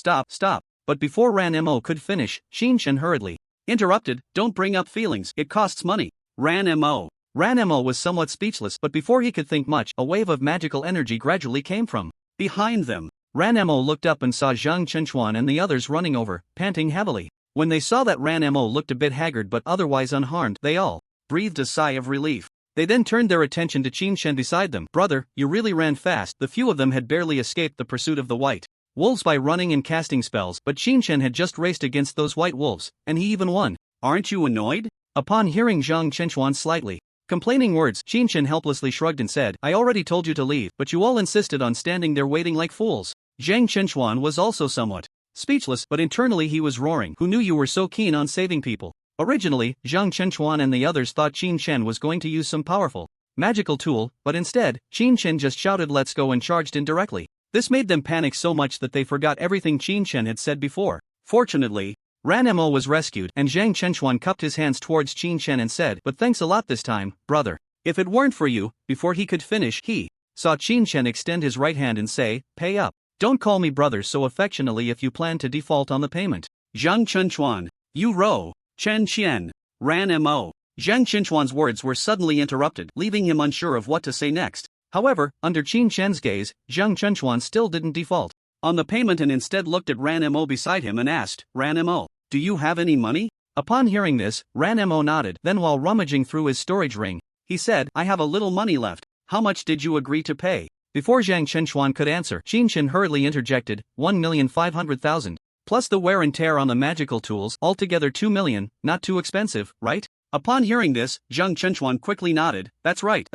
But before Ranmo could finish, Qin Chen hurriedly interrupted, "Don't bring up feelings, it costs money." Ranmo was somewhat speechless, but before he could think much, a wave of magical energy gradually came from behind them. Ranmo looked up and saw Zhang Chenchuan and the others running over, panting heavily. When they saw that Ranmo looked a bit haggard but otherwise unharmed, they all breathed a sigh of relief. They then turned their attention to Qin Chen beside them. "Brother, you really ran fast." The few of them had barely escaped the pursuit of the white wolves by running and casting spells, but Qin Chen had just raced against those white wolves, and he even won. "Aren't you annoyed?" Upon hearing Zhang Chenchuan's slightly complaining words, Qin Chen helplessly shrugged and said, "I already told you to leave, but you all insisted on standing there waiting like fools." Zhang Chenchuan was also somewhat speechless, but internally he was roaring. "Who knew you were so keen on saving people?" Originally, Zhang Chenchuan and the others thought Qin Chen was going to use some powerful magical tool, but instead, Qin Chen just shouted "let's go" and charged in directly. This made them panic so much that they forgot everything Qin Chen had said before. Fortunately, Ranmo was rescued, and Zhang Chenchuan cupped his hands towards Qin Chen and said, "But thanks a lot this time, brother. If it weren't for you," before he could finish, he saw Qin Chen extend his right hand and say, "Pay up. Don't call me brother so affectionately if you plan to default on the payment." Zhang Chenchuan, Yu Ro, Chen Qian. Ranmo. Zhang Qinchuan's words were suddenly interrupted, leaving him unsure of what to say next. However, under Qin Shen's gaze, Zhang Qinchuan still didn't default on the payment and instead looked at Ranmo beside him and asked, Ranmo, do you have any money? Upon hearing this, Ranmo nodded. Then while rummaging through his storage ring, he said, I have a little money left. How much did you agree to pay? Before Zhang Qinchuan could answer, Qin Shen hurriedly interjected, 1,500,000. Plus the wear and tear on the magical tools, altogether 2 million, not too expensive, right? Upon hearing this, Zhang Qinchuan quickly nodded, that's right.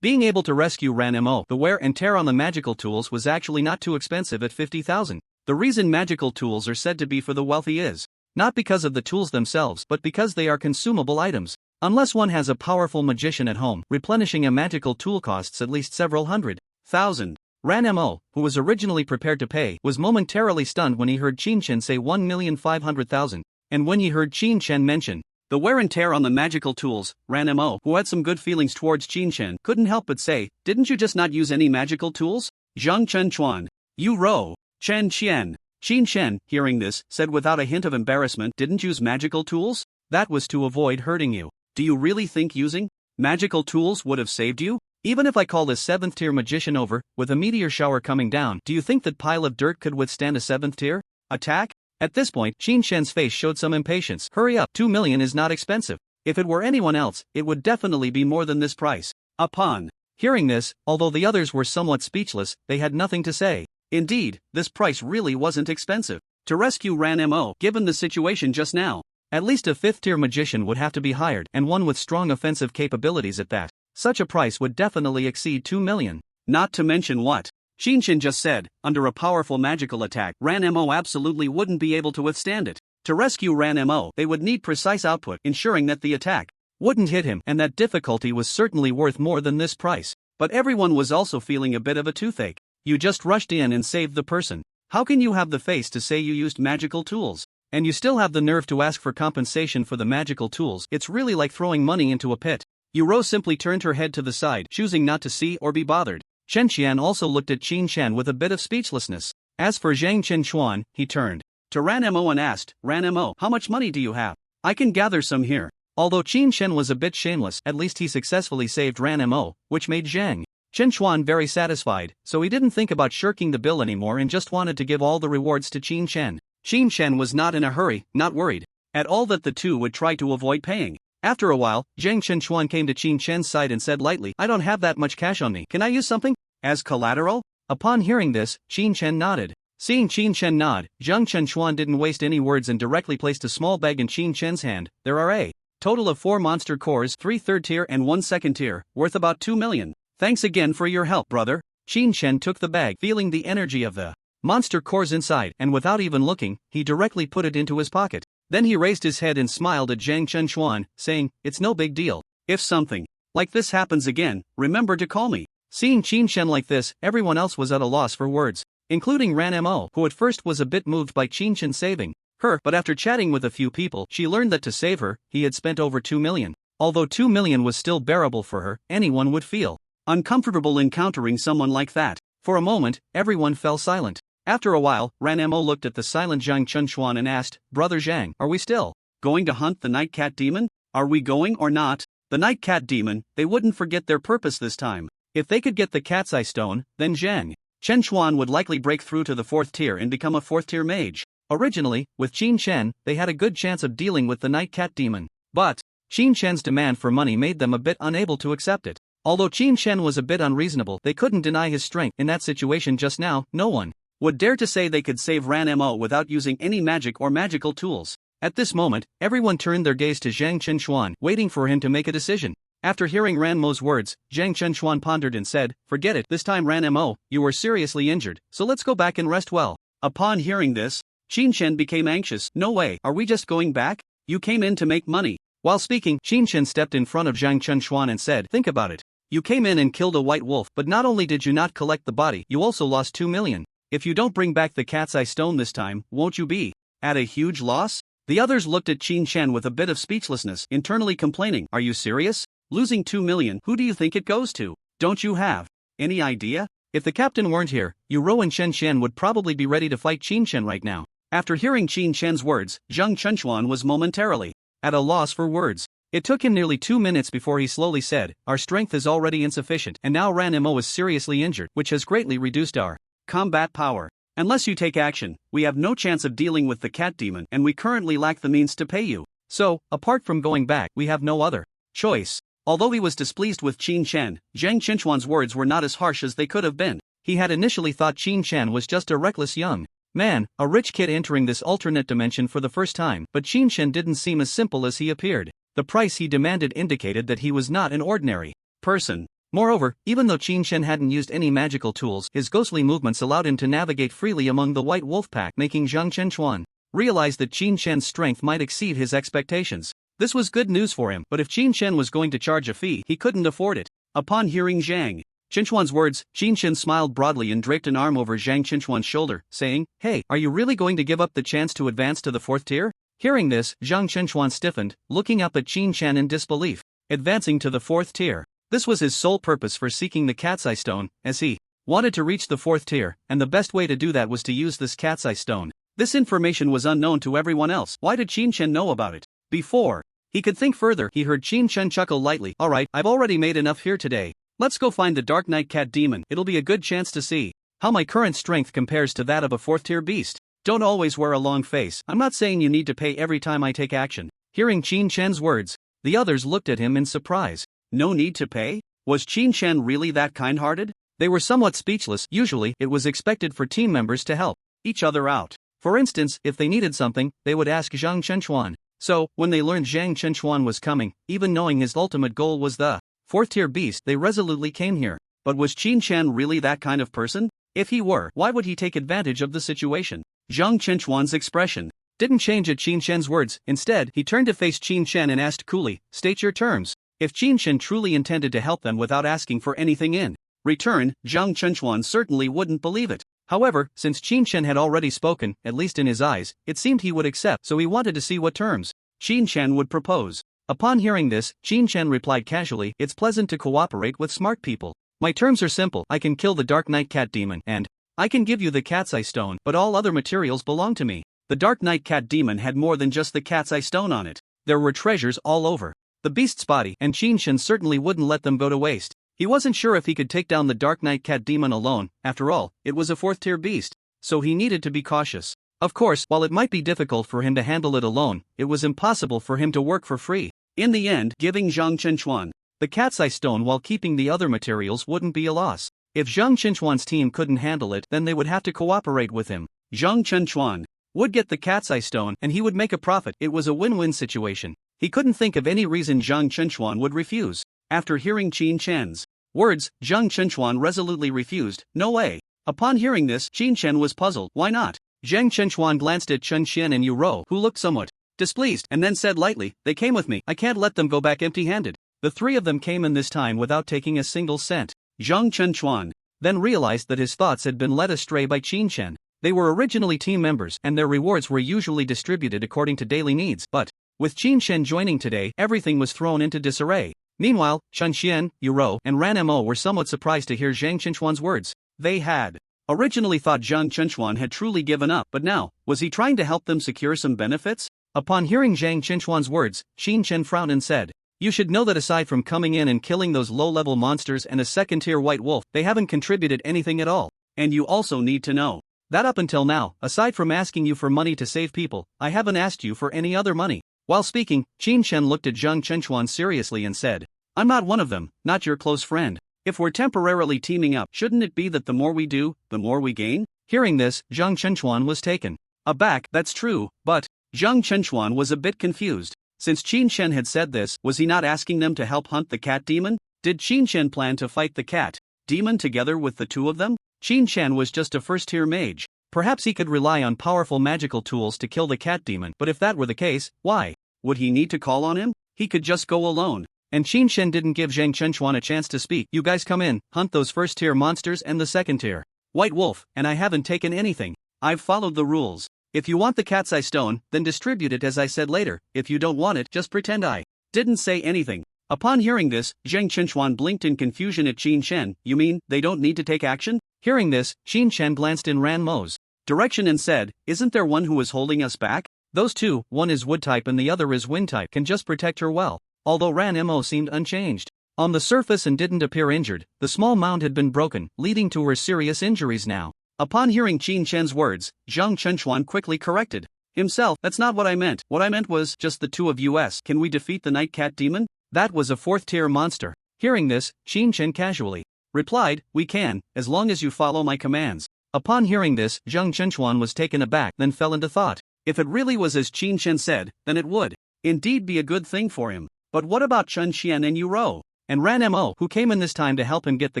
Being able to rescue Ranmo, the wear and tear on the magical tools was actually not too expensive at 50,000. The reason magical tools are said to be for the wealthy is not because of the tools themselves but because they are consumable items. Unless one has a powerful magician at home, replenishing a magical tool costs at least several 100,000. Ranmo, who was originally prepared to pay, was momentarily stunned when he heard Qin Shen say 1,500,000, and when he heard Qin Shen mention the wear and tear on the magical tools, Ranmo, who had some good feelings towards Qin Shen, couldn't help but say, didn't you just not use any magical tools? Zhang Qinchuan. You row. Chen Qian. Qin Shen, hearing this, said without a hint of embarrassment, didn't use magical tools? That was to avoid hurting you. Do you really think using magical tools would have saved you? Even if I call this 7th tier magician over, with a meteor shower coming down, do you think that pile of dirt could withstand a 7th tier attack? At this point, Qin Shen's face showed some impatience. Hurry up, 2 million is not expensive. If it were anyone else, it would definitely be more than this price. Upon hearing this, although the others were somewhat speechless, they had nothing to say. Indeed, this price really wasn't expensive. To rescue Ranmo, given the situation just now, at least a 5th tier magician would have to be hired, and one with strong offensive capabilities at that. Such a price would definitely exceed 2 million. Not to mention what Qin Shen just said, under a powerful magical attack, Ranmo absolutely wouldn't be able to withstand it. To rescue Ranmo, they would need precise output, ensuring that the attack wouldn't hit him, and that difficulty was certainly worth more than this price. But everyone was also feeling a bit of a toothache. You just rushed in and saved the person. How can you have the face to say you used magical tools? And you still have the nerve to ask for compensation for the magical tools? It's really like throwing money into a pit. Yuro simply turned her head to the side, choosing not to see or be bothered. Chen Qian also looked at Qin Shen with a bit of speechlessness. As for Zhang Qinchuan, he turned to Ranmo and asked, Ranmo, how much money do you have? I can gather some here. Although Qin Shen was a bit shameless, at least he successfully saved Ranmo, which made Zhang Qinchuan very satisfied, so he didn't think about shirking the bill anymore and just wanted to give all the rewards to Qin Shen. Qin Shen was not in a hurry, not worried at all that the two would try to avoid paying. After a while, Zhang Qinchuan came to Qin Shen's side and said lightly, I don't have that much cash on me. Can I use something as collateral? Upon hearing this, Qin Shen nodded. Seeing Qin Shen nod, Zhang Qinchuan didn't waste any words and directly placed a small bag in Qin Shen's hand. There are a total of 4 monster cores, 3 3rd tier and 1 2nd tier, worth about 2 million. Thanks again for your help, brother. Qin Shen took the bag, feeling the energy of the monster cores inside, and without even looking, he directly put it into his pocket. Then he raised his head and smiled at Zhang Qinchuan, saying, it's no big deal. If something like this happens again, remember to call me. Seeing Qin Shen like this, everyone else was at a loss for words, including Ranmo, who at first was a bit moved by Qin Shen saving her, but after chatting with a few people, she learned that to save her, he had spent over 2 million. Although 2 million was still bearable for her, anyone would feel uncomfortable encountering someone like that. For a moment, everyone fell silent. After a while, Ranmo looked at the silent Zhang Qinchuan and asked, Brother Zhang, are we still going to hunt the night cat demon? Are we going or not? The night cat demon, they wouldn't forget their purpose this time. If they could get the cat's eye stone, then Zhang Qinchuan would likely break through to the 4th tier and become a 4th tier mage. Originally, with Qin Shen, they had a good chance of dealing with the night cat demon. But Qin Shen's demand for money made them a bit unable to accept it. Although Qin Shen was a bit unreasonable, they couldn't deny his strength. In that situation just now, no one would dare to say they could save Ranmo without using any magic or magical tools. At this moment, everyone turned their gaze to Zhang Qinchuan, waiting for him to make a decision. After hearing Ranmo's words, Zhang Qinchuan pondered and said, forget it, this time Ranmo, you were seriously injured, so let's go back and rest well. Upon hearing this, Qin Shen became anxious. No way, are we just going back? You came in to make money. While speaking, Qin Shen stepped in front of Zhang Qinchuan and said, think about it. You came in and killed a white wolf, but not only did you not collect the body, you also lost 2 million. If you don't bring back the cat's eye stone this time, won't you be at a huge loss? The others looked at Qin Shen with a bit of speechlessness, internally complaining, are you serious? Losing 2 million, who do you think it goes to? Don't you have any idea? If the captain weren't here, Yuro and Chen Shen would probably be ready to fight Qin Shen right now. After hearing Qin Shen's words, Zhang Qinchuan was momentarily at a loss for words. It took him nearly 2 minutes before he slowly said, "Our strength is already insufficient, and now Ranmo is seriously injured, which has greatly reduced our combat power. Unless you take action, we have no chance of dealing with the cat demon, and we currently lack the means to pay you. So, apart from going back, we have no other choice." Although he was displeased with Qin Shan, Zhang Chenchuan's words were not as harsh as they could have been. He had initially thought Qin Shan was just a reckless young man, a rich kid entering this alternate dimension for the first time, but Qin Shan didn't seem as simple as he appeared. The price he demanded indicated that he was not an ordinary person. Moreover, even though Qin Shan hadn't used any magical tools, his ghostly movements allowed him to navigate freely among the white wolf pack, making Zhang Chenchuan realize that Qin Shan's strength might exceed his expectations. This was good news for him, but if Qin Shan was going to charge a fee, he couldn't afford it. Upon hearing Zhang Chenchuan's words, Qin Shan smiled broadly and draped an arm over Zhang Chenchuan's shoulder, saying, "Hey, are you really going to give up the chance to advance to the 4th tier?" Hearing this, Zhang Chenchuan stiffened, looking up at Qin Shan in disbelief. Advancing to the 4th tier. This was his sole purpose for seeking the cat's eye stone, as he wanted to reach the 4th tier, and the best way to do that was to use this cat's eye stone. This information was unknown to everyone else. Why did Qin Shan know about it? Before he could think further, he heard Qin Shan chuckle lightly. "Alright, I've already made enough here today. Let's go find the Dark Knight Cat Demon. It'll be a good chance to see how my current strength compares to that of a 4th tier beast. Don't always wear a long face. I'm not saying you need to pay every time I take action." Hearing Qin Shan's words, the others looked at him in surprise. No need to pay? Was Qin Shan really that kind-hearted? They were somewhat speechless. Usually, it was expected for team members to help each other out. For instance, if they needed something, they would ask Zhang Chenchuan. So, when they learned Zhang Chenchuan was coming, even knowing his ultimate goal was the 4th tier beast, they resolutely came here. But was Qin Shan really that kind of person? If he were, why would he take advantage of the situation? Zhang Chenchuan's expression didn't change at Qin Shan's words. Instead, he turned to face Qin Shan and asked coolly, "State your terms." If Qin Shan truly intended to help them without asking for anything in return, Zhang Chenchuan certainly wouldn't believe it. However, since Qin Shan had already spoken, at least in his eyes, it seemed he would accept, so he wanted to see what terms Qin Shan would propose. Upon hearing this, Qin Shan replied casually, "It's pleasant to cooperate with smart people. My terms are simple. I can kill the Dark Knight Cat Demon, and I can give you the Cat's Eye Stone, but all other materials belong to me." The Dark Knight Cat Demon had more than just the Cat's Eye Stone on it. There were treasures all over the beast's body, and Qin Shan certainly wouldn't let them go to waste. He wasn't sure if he could take down the Dark Knight Cat Demon alone. After all, it was a 4th tier beast, so he needed to be cautious. Of course, while it might be difficult for him to handle it alone, it was impossible for him to work for free. In the end, giving Zhang Chenchuan the Cat's Eye Stone while keeping the other materials wouldn't be a loss. If Zhang Chenchuan's team couldn't handle it, then they would have to cooperate with him. Zhang Chenchuan would get the Cat's Eye Stone, and he would make a profit. It was a win-win situation. He couldn't think of any reason Zhang Chenchuan would refuse. After hearing Qin Shan's words, Zhang Chenchuan resolutely refused. "No way." Upon hearing this, Qin Shan was puzzled. "Why not?" Zhang Chenchuan glanced at Chen Xian and Yu Rou, who looked somewhat displeased, and then said lightly, "They came with me. I can't let them go back empty-handed." The three of them came in this time without taking a single cent. Zhang Chenchuan then realized that his thoughts had been led astray by Qin Shan. They were originally team members, and their rewards were usually distributed according to daily needs, but with Qin Shan joining today, everything was thrown into disarray. Meanwhile, Chen Xian, Yu Rou, and Ranmo were somewhat surprised to hear Zhang Chenchuan's words. They had originally thought Zhang Chenchuan had truly given up, but now, was he trying to help them secure some benefits? Upon hearing Zhang Chenchuan's words, Qin Shan frowned and said, "You should know that aside from coming in and killing those low-level monsters and a second-tier white wolf, they haven't contributed anything at all. And you also need to know that up until now, aside from asking you for money to save people, I haven't asked you for any other money." While speaking, Qin Shan looked at Zhang Chenchuan seriously and said, "I'm not one of them, not your close friend. If we're temporarily teaming up, shouldn't it be that the more we do, the more we gain?" Hearing this, Zhang Chenchuan was taken aback. "That's true, but..." Zhang Chenchuan was a bit confused. Since Qin Shan had said this, was he not asking them to help hunt the cat demon? Did Qin Shan plan to fight the cat demon together with the two of them? Qin Shan was just a first-tier mage. Perhaps he could rely on powerful magical tools to kill the cat demon, but if that were the case, why would he need to call on him? He could just go alone. And Qin Shan didn't give Zhang Chenchuan a chance to speak. "You guys come in, hunt those first-tier monsters and the second-tier white wolf, and I haven't taken anything. I've followed the rules. If you want the Cat's Eye Stone, then distribute it as I said later. If you don't want it, just pretend I didn't say anything." Upon hearing this, Zhang Chenchuan blinked in confusion at Qin Shan. "You mean, they don't need to take action?" Hearing this, Qin Shan glanced in Ranmo's direction and said, "Isn't there one who is holding us back?" Those two, one is wood type and the other is wind type, can just protect her well. Although Ranmo seemed unchanged on the surface and didn't appear injured, the small mound had been broken, leading to her serious injuries now. Upon hearing Qin Chen's words, Zhang Chenchuan quickly corrected himself. That's not what I meant. What I meant was just the two of us. Can we defeat the night cat demon? That was a 4th-tier monster. Hearing this, Qin Chen casually replied, we can, as long as you follow my commands. Upon hearing this, Zhang Chenchuan was taken aback, then fell into thought. If it really was as Qin Chen said, then it would indeed be a good thing for him. But what about Chen Xian and Yu Rou? And Ranmo, who came in this time to help him get the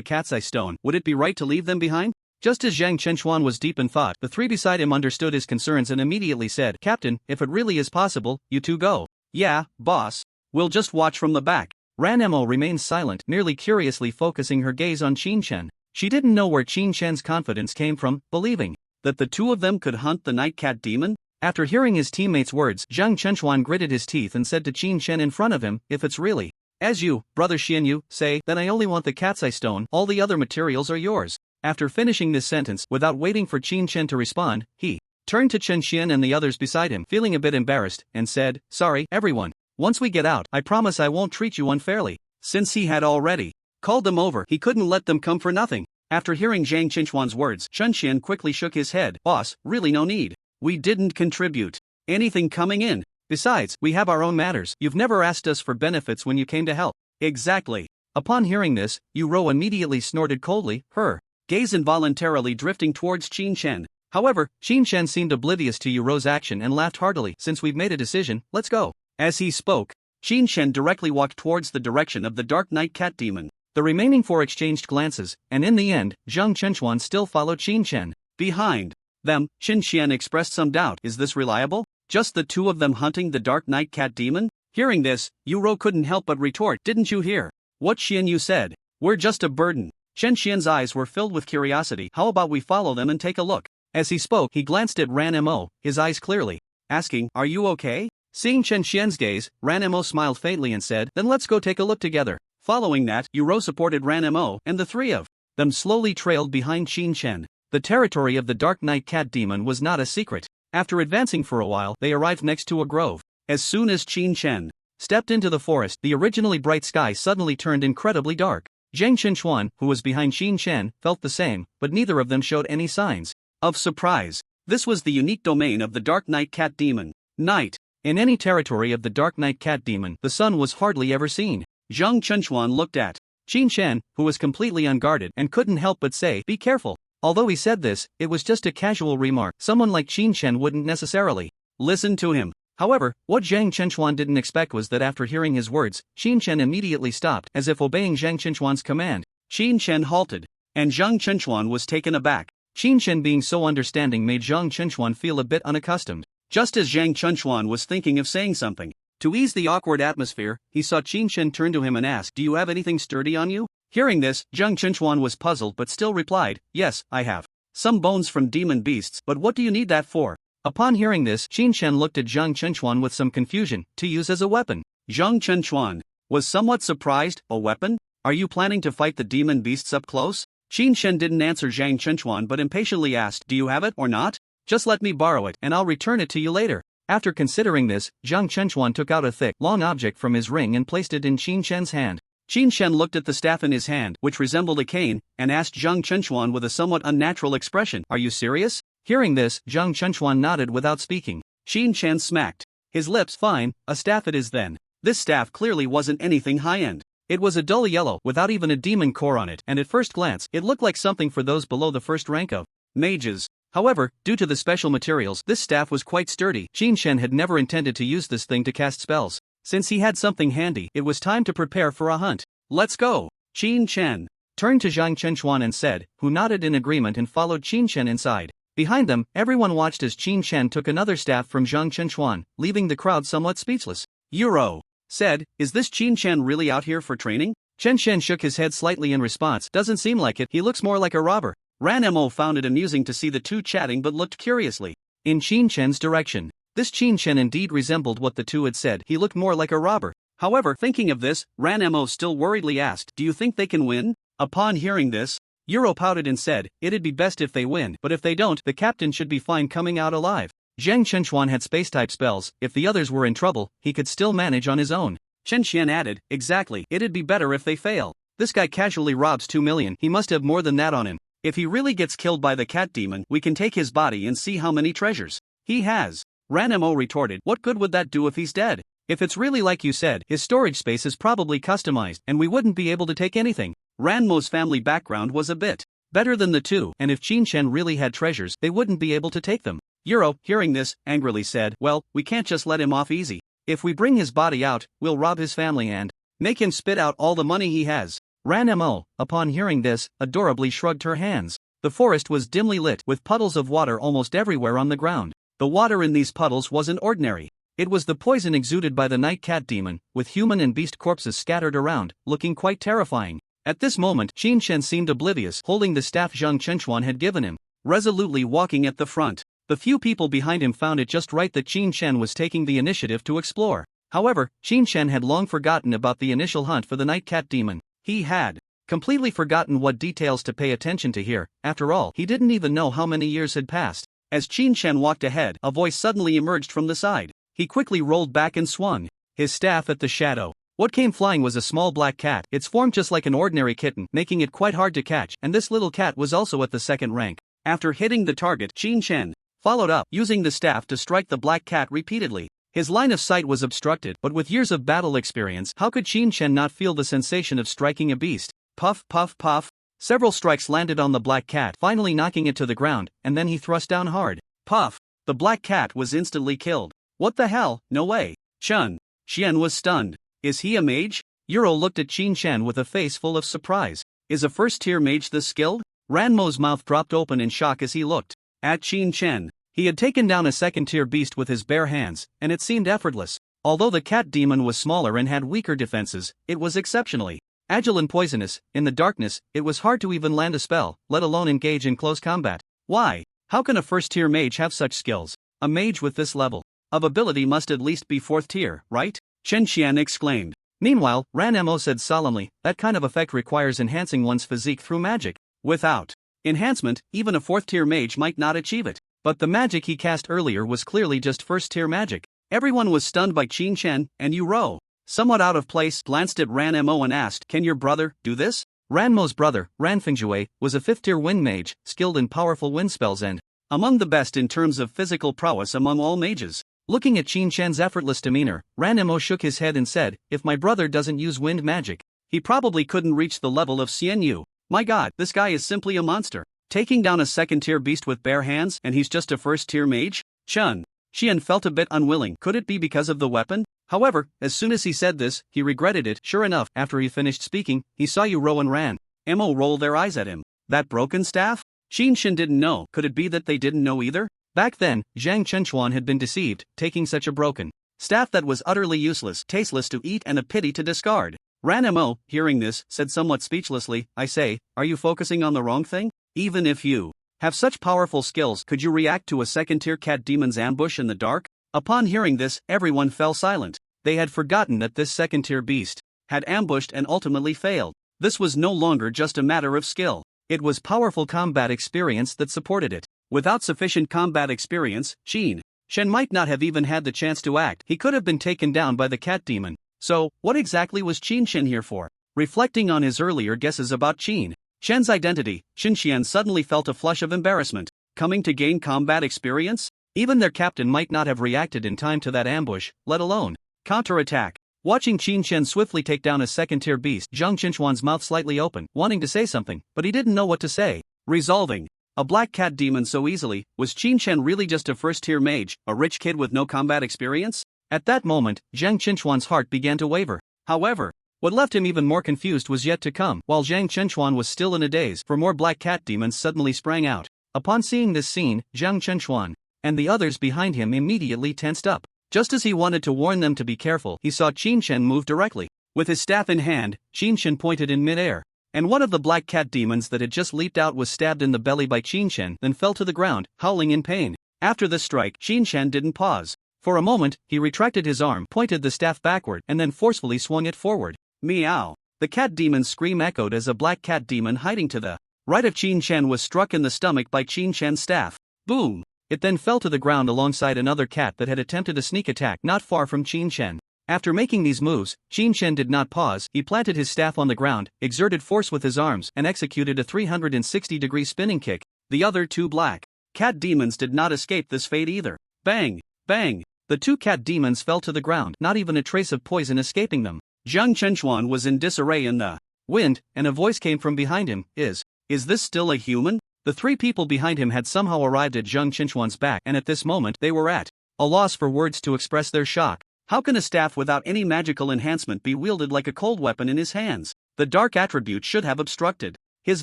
cat's eye stone? Would it be right to leave them behind? Just as Zhang Chenchuan was deep in thought, the three beside him understood his concerns and immediately said, Captain, if it really is possible, you two go. Yeah, boss. We'll just watch from the back. Ranmo remained silent, merely curiously focusing her gaze on Qin Chen. She didn't know where Qin Chen's confidence came from, believing that the two of them could hunt the night cat demon. After hearing his teammates' words, Zhang Chenchuan gritted his teeth and said to Qin Chen in front of him, if it's really as you, brother Xianyu, say, then I only want the cat's eye stone, all the other materials are yours. After finishing this sentence, without waiting for Qin Chen to respond, he turned to Chen Xian and the others beside him, feeling a bit embarrassed, and said, sorry, everyone. Once we get out, I promise I won't treat you unfairly. Since he had already called them over, he couldn't let them come for nothing. After hearing Zhang Chenchuan's words, Chen Xian quickly shook his head. Boss, really no need. We didn't contribute anything coming in. Besides, we have our own matters. You've never asked us for benefits when you came to help. Exactly. Upon hearing this, Yu Rou immediately snorted coldly, her gaze involuntarily drifting towards Qin Chen. However, Qin Chen seemed oblivious to Yu Rou's action and laughed heartily. Since we've made a decision, let's go. As he spoke, Qin Chen directly walked towards the direction of the dark night cat demon. The remaining four exchanged glances, and in the end, Zhang Chenchuan still followed Qin Chen. Behind them, Qin Xian expressed some doubt. Is this reliable? Just the two of them hunting the dark night cat demon? Hearing this, Yu Rou couldn't help but retort, didn't you hear what Xianyu said? We're just a burden. Chen Xian's eyes were filled with curiosity. How about we follow them and take a look? As he spoke, he glanced at Ranmo, his eyes clearly asking, are you okay? Seeing Chen Xian's gaze, Ranmo smiled faintly and said, then let's go take a look together. Following that, Yu Rou supported Ranmo, and the three of them slowly trailed behind Qin Chen. The territory of the dark night cat demon was not a secret. After advancing for a while, they arrived next to a grove. As soon as Qin Chen stepped into the forest, the originally bright sky suddenly turned incredibly dark. Zhang Chenchuan, who was behind Qin Chen, felt the same, but neither of them showed any signs of surprise. This was the unique domain of the dark night cat demon. Night. In any territory of the dark night cat demon, the sun was hardly ever seen. Zhang Chenchuan looked at Qin Chen, who was completely unguarded, and couldn't help but say, be careful. Although he said this, it was just a casual remark. Someone like Qin Chen wouldn't necessarily listen to him. However, what Zhang Chenchuan didn't expect was that after hearing his words, Qin Chen immediately stopped, as if obeying Zhang Chenchuan's command. Qin Chen halted, and Zhang Chenchuan was taken aback. Qin Chen being so understanding made Zhang Chenchuan feel a bit unaccustomed. Just as Zhang Chenchuan was thinking of saying something, to ease the awkward atmosphere, he saw Qin Chen turn to him and ask, do you have anything sturdy on you? Hearing this, Zhang Chenchuan was puzzled but still replied, yes, I have some bones from demon beasts, but what do you need that for? Upon hearing this, Qin Chen looked at Zhang Chenchuan with some confusion, to use as a weapon. Zhang Chenchuan was somewhat surprised, a weapon? Are you planning to fight the demon beasts up close? Qin Chen didn't answer Zhang Chenchuan but impatiently asked, do you have it or not? Just let me borrow it and I'll return it to you later. After considering this, Zhang Chenchuan took out a thick, long object from his ring and placed it in Qin Chen's hand. Qin Chen looked at the staff in his hand, which resembled a cane, and asked Zhang Chenchuan with a somewhat unnatural expression, are you serious? Hearing this, Zhang Chenchuan nodded without speaking. Qin Chen smacked his lips. Fine, a staff it is then. This staff clearly wasn't anything high-end. It was a dull yellow, without even a demon core on it, and at first glance, it looked like something for those below the first rank of mages. However, due to the special materials, this staff was quite sturdy. Qin Chen had never intended to use this thing to cast spells. Since he had something handy, it was time to prepare for a hunt. Let's go. Qin Chen turned to Zhang Chenchuan and said, who nodded in agreement and followed Qin Chen inside. Behind them, everyone watched as Qin Chen took another staff from Zhang Chenchuan, leaving the crowd somewhat speechless. Yu Rou said, is this Qin Chen really out here for training? Chen Chen shook his head slightly in response, doesn't seem like it, he looks more like a robber. Ranmo found it amusing to see the two chatting but looked curiously in Qin Chen's direction. This Qin Chen indeed resembled what the two had said, he looked more like a robber. However, thinking of this, Ranmo still worriedly asked, do you think they can win? Upon hearing this, Yu Rou pouted and said, it'd be best if they win, but if they don't, the captain should be fine coming out alive. Zhang Chenchuan had space-type spells, if the others were in trouble, he could still manage on his own. Chen Xian added, exactly, it'd be better if they fail. This guy casually robs 2 million, he must have more than that on him. If he really gets killed by the cat demon, we can take his body and see how many treasures he has. Ranmo retorted, what good would that do if he's dead? If it's really like you said, his storage space is probably customized, and we wouldn't be able to take anything. Ranmo's family background was a bit better than the two, and if Qin Chen really had treasures, they wouldn't be able to take them. Euro, hearing this, angrily said, well, we can't just let him off easy. If we bring his body out, we'll rob his family and make him spit out all the money he has. Ranmo, upon hearing this, adorably shrugged her hands. The forest was dimly lit, with puddles of water almost everywhere on the ground. The water in these puddles wasn't ordinary. It was the poison exuded by the night cat demon, with human and beast corpses scattered around, looking quite terrifying. At this moment, Qin Chen seemed oblivious, holding the staff Zhang Chenchuan had given him, resolutely walking at the front. The few people behind him found it just right that Qin Chen was taking the initiative to explore. However, Qin Chen had long forgotten about the initial hunt for the night cat demon. He had completely forgotten what details to pay attention to here. After all, he didn't even know how many years had passed. As Qin Chen walked ahead, a voice suddenly emerged from the side. He quickly rolled back and swung his staff at the shadow. What came flying was a small black cat. Its formed just like an ordinary kitten, making it quite hard to catch, and this little cat was also at the second rank. After hitting the target, Qin Chen followed up, using the staff to strike the black cat repeatedly. His line of sight was obstructed, but with years of battle experience, how could Qin Chen not feel the sensation of striking a beast? Puff, puff, puff. Several strikes landed on the black cat, finally knocking it to the ground, and then he thrust down hard. Puff. The black cat was instantly killed. What the hell? No way. Chen Xian was stunned. Is he a mage? Euro looked at Qin Chen with a face full of surprise. Is a first-tier mage this skilled? Ranmo's mouth dropped open in shock as he looked at Qin Chen. He had taken down a second-tier beast with his bare hands, and it seemed effortless. Although the cat demon was smaller and had weaker defenses, it was exceptionally agile and poisonous. In the darkness, it was hard to even land a spell, let alone engage in close combat. Why? How can a first-tier mage have such skills? A mage with this level of ability must at least be 4th tier, right? Chen Xian exclaimed. Meanwhile, Ranmo said solemnly, that kind of effect requires enhancing one's physique through magic. Without enhancement, even a 4th-tier mage might not achieve it. But the magic he cast earlier was clearly just 1st-tier magic. Everyone was stunned by Qin Chen, and Euro, somewhat out of place, glanced at Ranmo and asked, can your brother do this? Ranmo's brother, Ranfengjue, was a 5th-tier wind mage, skilled in powerful wind spells and among the best in terms of physical prowess among all mages. Looking at Qin Chen's effortless demeanor, Ranmo shook his head and said, if my brother doesn't use wind magic, he probably couldn't reach the level of Xian Yu. My god, this guy is simply a monster. Taking down a second-tier beast with bare hands, and he's just a first-tier mage? Chen Xian felt a bit unwilling. Could it be because of the weapon? However, as soon as he said this, he regretted it. Sure enough, after he finished speaking, he saw Euro and Ranmo roll their eyes at him. That broken staff? Qin Chen didn't know. Could it be that they didn't know either? Back then, Zhang Chenchuan had been deceived, taking such a broken staff that was utterly useless, tasteless to eat and a pity to discard. Ranmo, hearing this, said somewhat speechlessly, I say, are you focusing on the wrong thing? Even if you have such powerful skills, could you react to a second-tier cat demon's ambush in the dark? Upon hearing this, everyone fell silent. They had forgotten that this second-tier beast had ambushed and ultimately failed. This was no longer just a matter of skill. It was powerful combat experience that supported it. Without sufficient combat experience, Qin Chen might not have even had the chance to act. He could have been taken down by the cat demon. So, what exactly was Qin Chen here for? Reflecting on his earlier guesses about Qin Chen's identity, Qin Xian suddenly felt a flush of embarrassment. Coming to gain combat experience? Even their captain might not have reacted in time to that ambush, let alone counterattack. Watching Qin Chen swiftly take down a second-tier beast, Zhang Chenchuan's mouth slightly open, wanting to say something, but he didn't know what to say. Resolving a black cat demon so easily, was Qin Chen really just a first-tier mage, a rich kid with no combat experience? At that moment, Zhang Chenchuan's heart began to waver. However, what left him even more confused was yet to come. While Zhang Chenchuan was still in a daze, for more black cat demons suddenly sprang out. Upon seeing this scene, Zhang Chenchuan and the others behind him immediately tensed up. Just as he wanted to warn them to be careful, he saw Qin Chen move directly. With his staff in hand, Qin Chen pointed in midair, and one of the black cat demons that had just leaped out was stabbed in the belly by Qin Chen, then fell to the ground, howling in pain. After this strike, Qin Chen didn't pause. For a moment, he retracted his arm, pointed the staff backward, and then forcefully swung it forward. Meow. The cat demon's scream echoed as a black cat demon hiding to the right of Qin Chen was struck in the stomach by Qin Chen's staff. Boom. It then fell to the ground alongside another cat that had attempted a sneak attack not far from Qin Shen. After making these moves, Qin Shen did not pause. He planted his staff on the ground, exerted force with his arms, and executed a 360-degree spinning kick. The other two black cat demons did not escape this fate either. Bang! Bang! The two cat demons fell to the ground, not even a trace of poison escaping them. Zhang Chenchuan was in disarray in the wind, and a voice came from behind him. Is this still a human? The three people behind him had somehow arrived at Zhang Chenchuan's back, and at this moment they were at a loss for words to express their shock. How can a staff without any magical enhancement be wielded like a cold weapon in his hands? The dark attribute should have obstructed his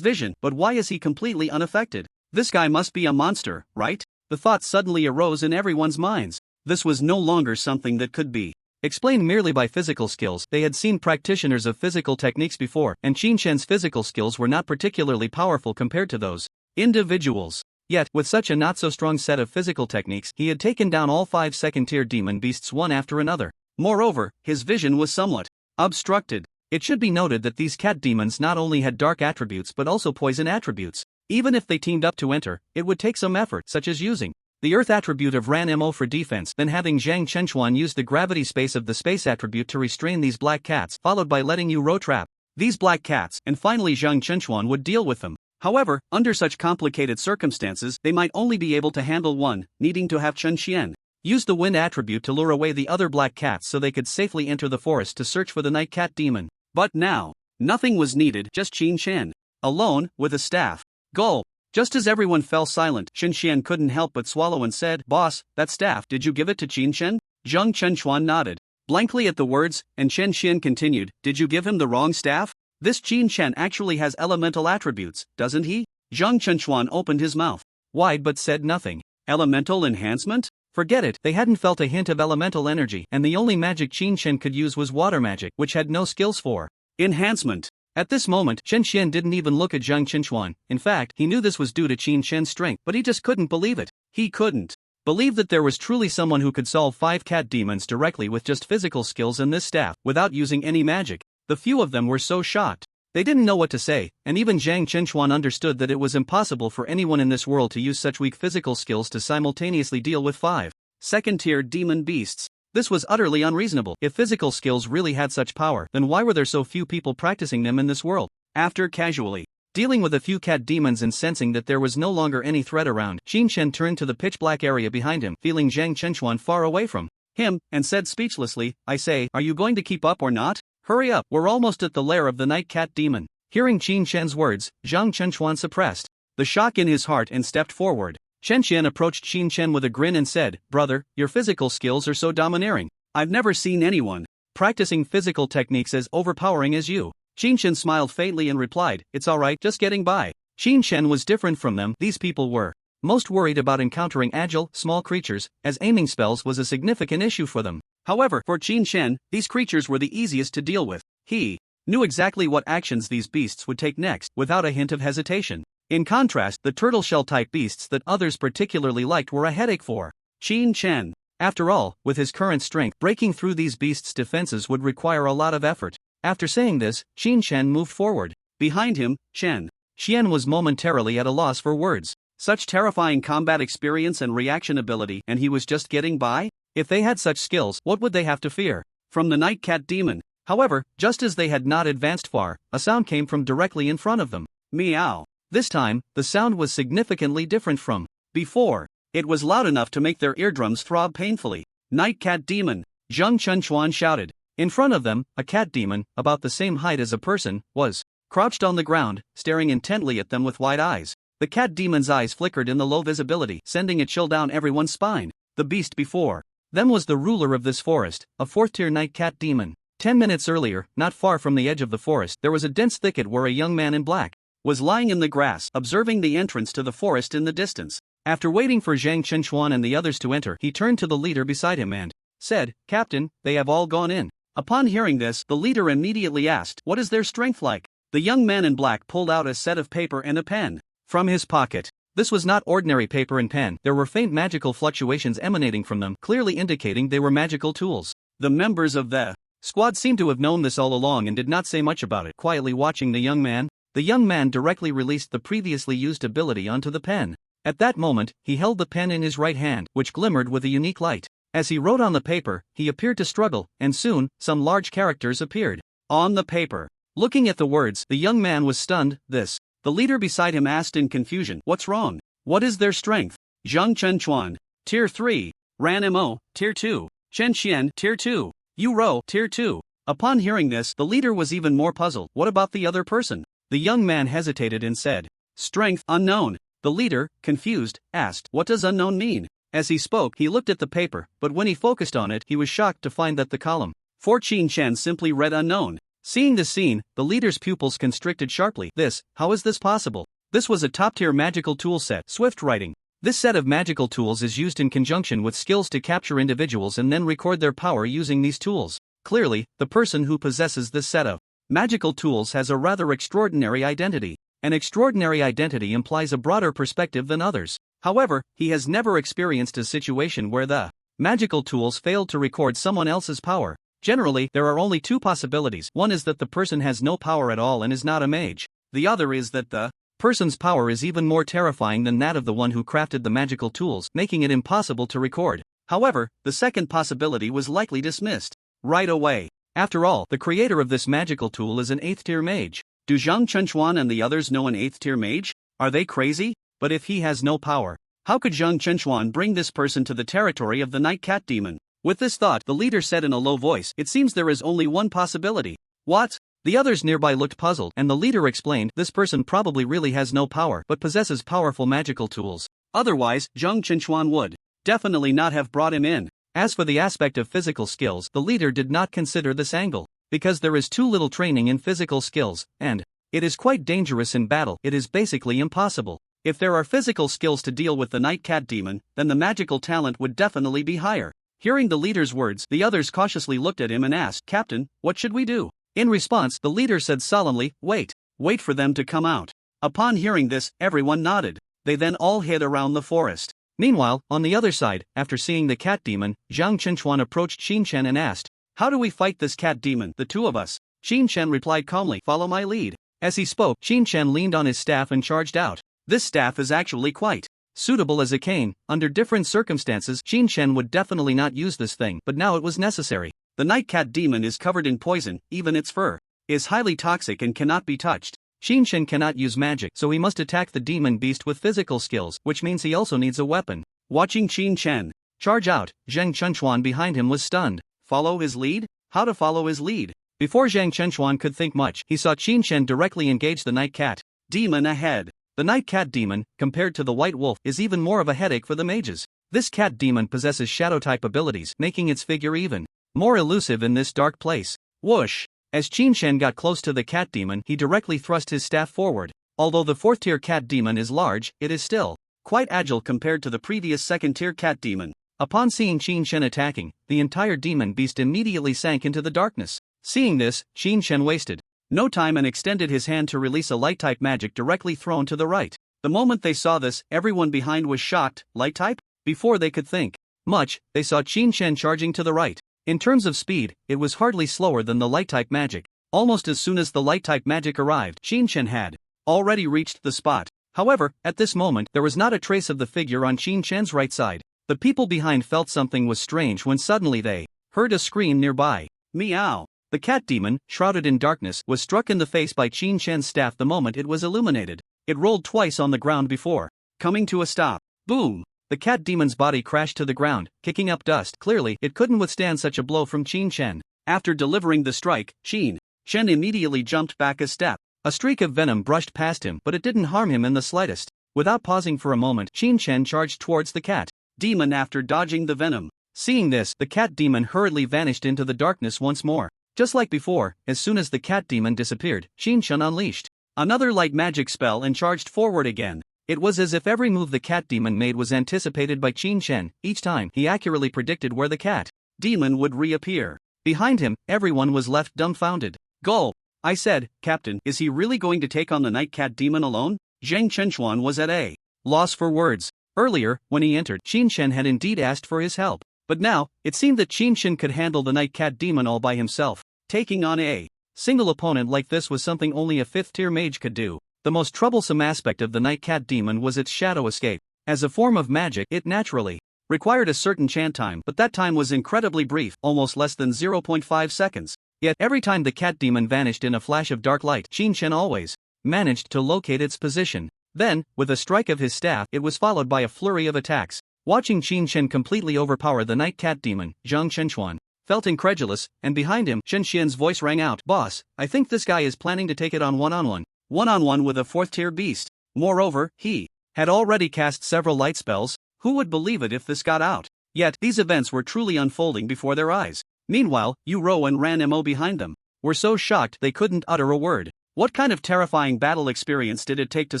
vision, but why is he completely unaffected? This guy must be a monster, right? The thought suddenly arose in everyone's minds. This was no longer something that could be explained merely by physical skills. They had seen practitioners of physical techniques before, and Qin Shen's physical skills were not particularly powerful compared to those individuals. Yet, with such a not-so-strong set of physical techniques, he had taken down all 5 second-tier demon beasts one after another. Moreover, his vision was somewhat obstructed. It should be noted that these cat demons not only had dark attributes but also poison attributes. Even if they teamed up to enter, it would take some effort, such as using the earth attribute of Ranmo for defense, then having Zhang Chenchuan use the gravity space of the space attribute to restrain these black cats, followed by letting you row trap these black cats, and finally Zhang Chenchuan would deal with them. However, under such complicated circumstances, they might only be able to handle one, needing to have Chen Xian use the wind attribute to lure away the other black cats so they could safely enter the forest to search for the night cat demon. But now, nothing was needed, just Qin Shen, alone, with a staff. Go! Just as everyone fell silent, Chen Xian couldn't help but swallow and said, "Boss, that staff, did you give it to Qin Shen?" Zhang Chenchuan nodded blankly at the words, and Chen Xian continued, "Did you give him the wrong staff? This Qin Shen actually has elemental attributes, doesn't he?" Zhang Chenchuan opened his mouth wide but said nothing. Elemental enhancement? Forget it, they hadn't felt a hint of elemental energy, and the only magic Qin Shen could use was water magic, which had no skills for enhancement. At this moment, Chen Xian didn't even look at Zhang Chenchuan. In fact, he knew this was due to Qin Shen's strength, but he just couldn't believe it. He couldn't believe that there was truly someone who could solve 5 cat demons directly with just physical skills and this staff, without using any magic. The few of them were so shocked. They didn't know what to say, and even Zhang Chenchuan understood that it was impossible for anyone in this world to use such weak physical skills to simultaneously deal with 5 second-tier demon beasts. This was utterly unreasonable. If physical skills really had such power, then why were there so few people practicing them in this world? After casually dealing with a few cat demons and sensing that there was no longer any threat around, Qin Shen turned to the pitch-black area behind him, feeling Zhang Chenchuan far away from him, and said speechlessly, "I say, are you going to keep up or not? Hurry up, we're almost at the lair of the night cat demon." Hearing Qin Shen's words, Zhang Chenchuan suppressed the shock in his heart and stepped forward. Chen Xian approached Qin Shen with a grin and said, "Brother, your physical skills are so domineering. I've never seen anyone practicing physical techniques as overpowering as you." Qin Shen smiled faintly and replied, "It's alright, just getting by." Qin Shen was different from them. These people were most worried about encountering agile, small creatures, as aiming spells was a significant issue for them. However, for Qin Shen, these creatures were the easiest to deal with. He knew exactly what actions these beasts would take next, without a hint of hesitation. In contrast, the turtle shell-type beasts that others particularly liked were a headache for Qin Shen. After all, with his current strength, breaking through these beasts' defenses would require a lot of effort. After saying this, Qin Shen moved forward. Behind him, Chen Xian was momentarily at a loss for words. Such terrifying combat experience and reaction ability, and he was just getting by? If they had such skills, what would they have to fear from the night cat demon? However, just as they had not advanced far, a sound came from directly in front of them. Meow. This time, the sound was significantly different from before. It was loud enough to make their eardrums throb painfully. "Night cat demon!" Zhang Chenchuan shouted. In front of them, a cat demon, about the same height as a person, was crouched on the ground, staring intently at them with wide eyes. The cat demon's eyes flickered in the low visibility, sending a chill down everyone's spine. The beast before them was the ruler of this forest, a 4th-tier night cat demon. 10 minutes earlier, not far from the edge of the forest, there was a dense thicket where a young man in black was lying in the grass, observing the entrance to the forest in the distance. After waiting for Zhang Chenchuan and the others to enter, he turned to the leader beside him and said, "Captain, they have all gone in." Upon hearing this, the leader immediately asked, "What is their strength like?" The young man in black pulled out a set of paper and a pen from his pocket. This was not ordinary paper and pen. There were faint magical fluctuations emanating from them, clearly indicating they were magical tools. The members of the squad seemed to have known this all along and did not say much about it, quietly watching the young man. The young man directly released the previously used ability onto the pen. At that moment, he held the pen in his right hand, which glimmered with a unique light. As he wrote on the paper, he appeared to struggle, and soon, some large characters appeared on the paper. Looking at the words, the young man was stunned. This. The leader beside him asked in confusion, "What's wrong? What is their strength?" Zhang Chenchuan, Tier 3. Ranmo, Tier 2. Chen Xian, Tier 2. Yu Rou, Tier 2. Upon hearing this, the leader was even more puzzled. What about the other person? The young man hesitated and said, "Strength unknown." The leader, confused, asked, "What does unknown mean?" As he spoke, he looked at the paper, but when he focused on it, he was shocked to find that the column for Qin Chen simply read unknown. Seeing this scene, the leader's pupils constricted sharply. How is this possible? This was a top-tier magical tool set, Swift Writing. This set of magical tools is used in conjunction with skills to capture individuals and then record their power using these tools. Clearly, the person who possesses this set of magical tools has a rather extraordinary identity. An extraordinary identity implies a broader perspective than others. However, he has never experienced a situation where the magical tools failed to record someone else's power. Generally, there are only two possibilities. One is that the person has no power at all and is not a mage. The other is that the person's power is even more terrifying than that of the one who crafted the magical tools, making it impossible to record. However, the second possibility was likely dismissed right away. After all, the creator of this magical tool is an 8th-tier mage. Do Zhang Chenchuan and the others know an 8th-tier mage? Are they crazy? But if he has no power, how could Zhang Chenchuan bring this person to the territory of the Night Cat Demon? With this thought, the leader said in a low voice, "It seems there is only one possibility." What? The others nearby looked puzzled, and the leader explained, "This person probably really has no power but possesses powerful magical tools. Otherwise, Zhang Chenchuan would definitely not have brought him in." As for the aspect of physical skills, the leader did not consider this angle. Because there is too little training in physical skills, and it is quite dangerous in battle, it is basically impossible. If there are physical skills to deal with the Night Cat Demon, then the magical talent would definitely be higher. Hearing the leader's words, the others cautiously looked at him and asked, "Captain, what should we do?" In response, the leader said solemnly, "Wait. Wait for them to come out." Upon hearing this, everyone nodded. They then all hid around the forest. Meanwhile, on the other side, after seeing the cat demon, Zhang Chenchuan approached Qin Chen and asked, "How do we fight this cat demon, the two of us?" Qin Chen replied calmly, "Follow my lead." As he spoke, Qin Chen leaned on his staff and charged out. This staff is actually quite suitable as a cane. Under different circumstances, Qin Chen would definitely not use this thing, but now it was necessary. The night cat demon is covered in poison, even its fur is highly toxic and cannot be touched. Qin Chen cannot use magic, so he must attack the demon beast with physical skills, which means he also needs a weapon. Watching Qin Chen charge out, Zhang Chenchuan behind him was stunned. Follow his lead? How to follow his lead? Before Zhang Chenchuan could think much, he saw Qin Chen directly engage the night cat demon ahead. The night cat demon, compared to the white wolf, is even more of a headache for the mages. This cat demon possesses shadow-type abilities, making its figure even more elusive in this dark place. Whoosh! As Qin Chen got close to the cat demon, he directly thrust his staff forward. Although the 4th-tier cat demon is large, it is still quite agile compared to the previous 2nd-tier cat demon. Upon seeing Qin Chen attacking, the entire demon beast immediately sank into the darkness. Seeing this, Qin Chen wasted no time and extended his hand to release a light-type magic directly thrown to the right. The moment they saw this, everyone behind was shocked. Light-type? Before they could think much, they saw Qin Chen charging to the right. In terms of speed, it was hardly slower than the light-type magic. Almost as soon as the light-type magic arrived, Qin Chen had already reached the spot. However, at this moment, there was not a trace of the figure on Qin Chen's right side. The people behind felt something was strange when suddenly they heard a scream nearby. Meow! The cat demon, shrouded in darkness, was struck in the face by Qin Chen's staff the moment it was illuminated. It rolled twice on the ground before coming to a stop. Boom! The cat demon's body crashed to the ground, kicking up dust. Clearly, it couldn't withstand such a blow from Qin Chen. After delivering the strike, Qin Chen immediately jumped back a step. A streak of venom brushed past him, but it didn't harm him in the slightest. Without pausing for a moment, Qin Chen charged towards the cat demon after dodging the venom. Seeing this, the cat demon hurriedly vanished into the darkness once more. Just like before, as soon as the cat demon disappeared, Qin Chen unleashed another light magic spell and charged forward again. It was as if every move the cat demon made was anticipated by Qin Chen. Each time, he accurately predicted where the cat demon would reappear. Behind him, everyone was left dumbfounded. Gulp! I said, "Captain, is he really going to take on the night cat demon alone?" Zhang Chenchuan was at a loss for words. Earlier, when he entered, Qin Chen had indeed asked for his help. But now, it seemed that Qin Chen could handle the night cat demon all by himself. Taking on a single opponent like this was something only a 5th-tier mage could do. The most troublesome aspect of the night cat demon was its shadow escape. As a form of magic, it naturally required a certain chant time, but that time was incredibly brief, almost less than 0.5 seconds. Yet every time the cat demon vanished in a flash of dark light, Chen always managed to locate its position. Then, with a strike of his staff, it was followed by a flurry of attacks. Watching Chen completely overpower the night cat demon, Zhang Chenchuan felt incredulous, and behind him, Chen Xian's voice rang out, "Boss, I think this guy is planning to take it on one-on-one. One-on-one with a 4th-tier beast." Moreover, he had already cast several light spells. Who would believe it if this got out? Yet, these events were truly unfolding before their eyes. Meanwhile, Yu and Ranmo behind them were so shocked they couldn't utter a word. What kind of terrifying battle experience did it take to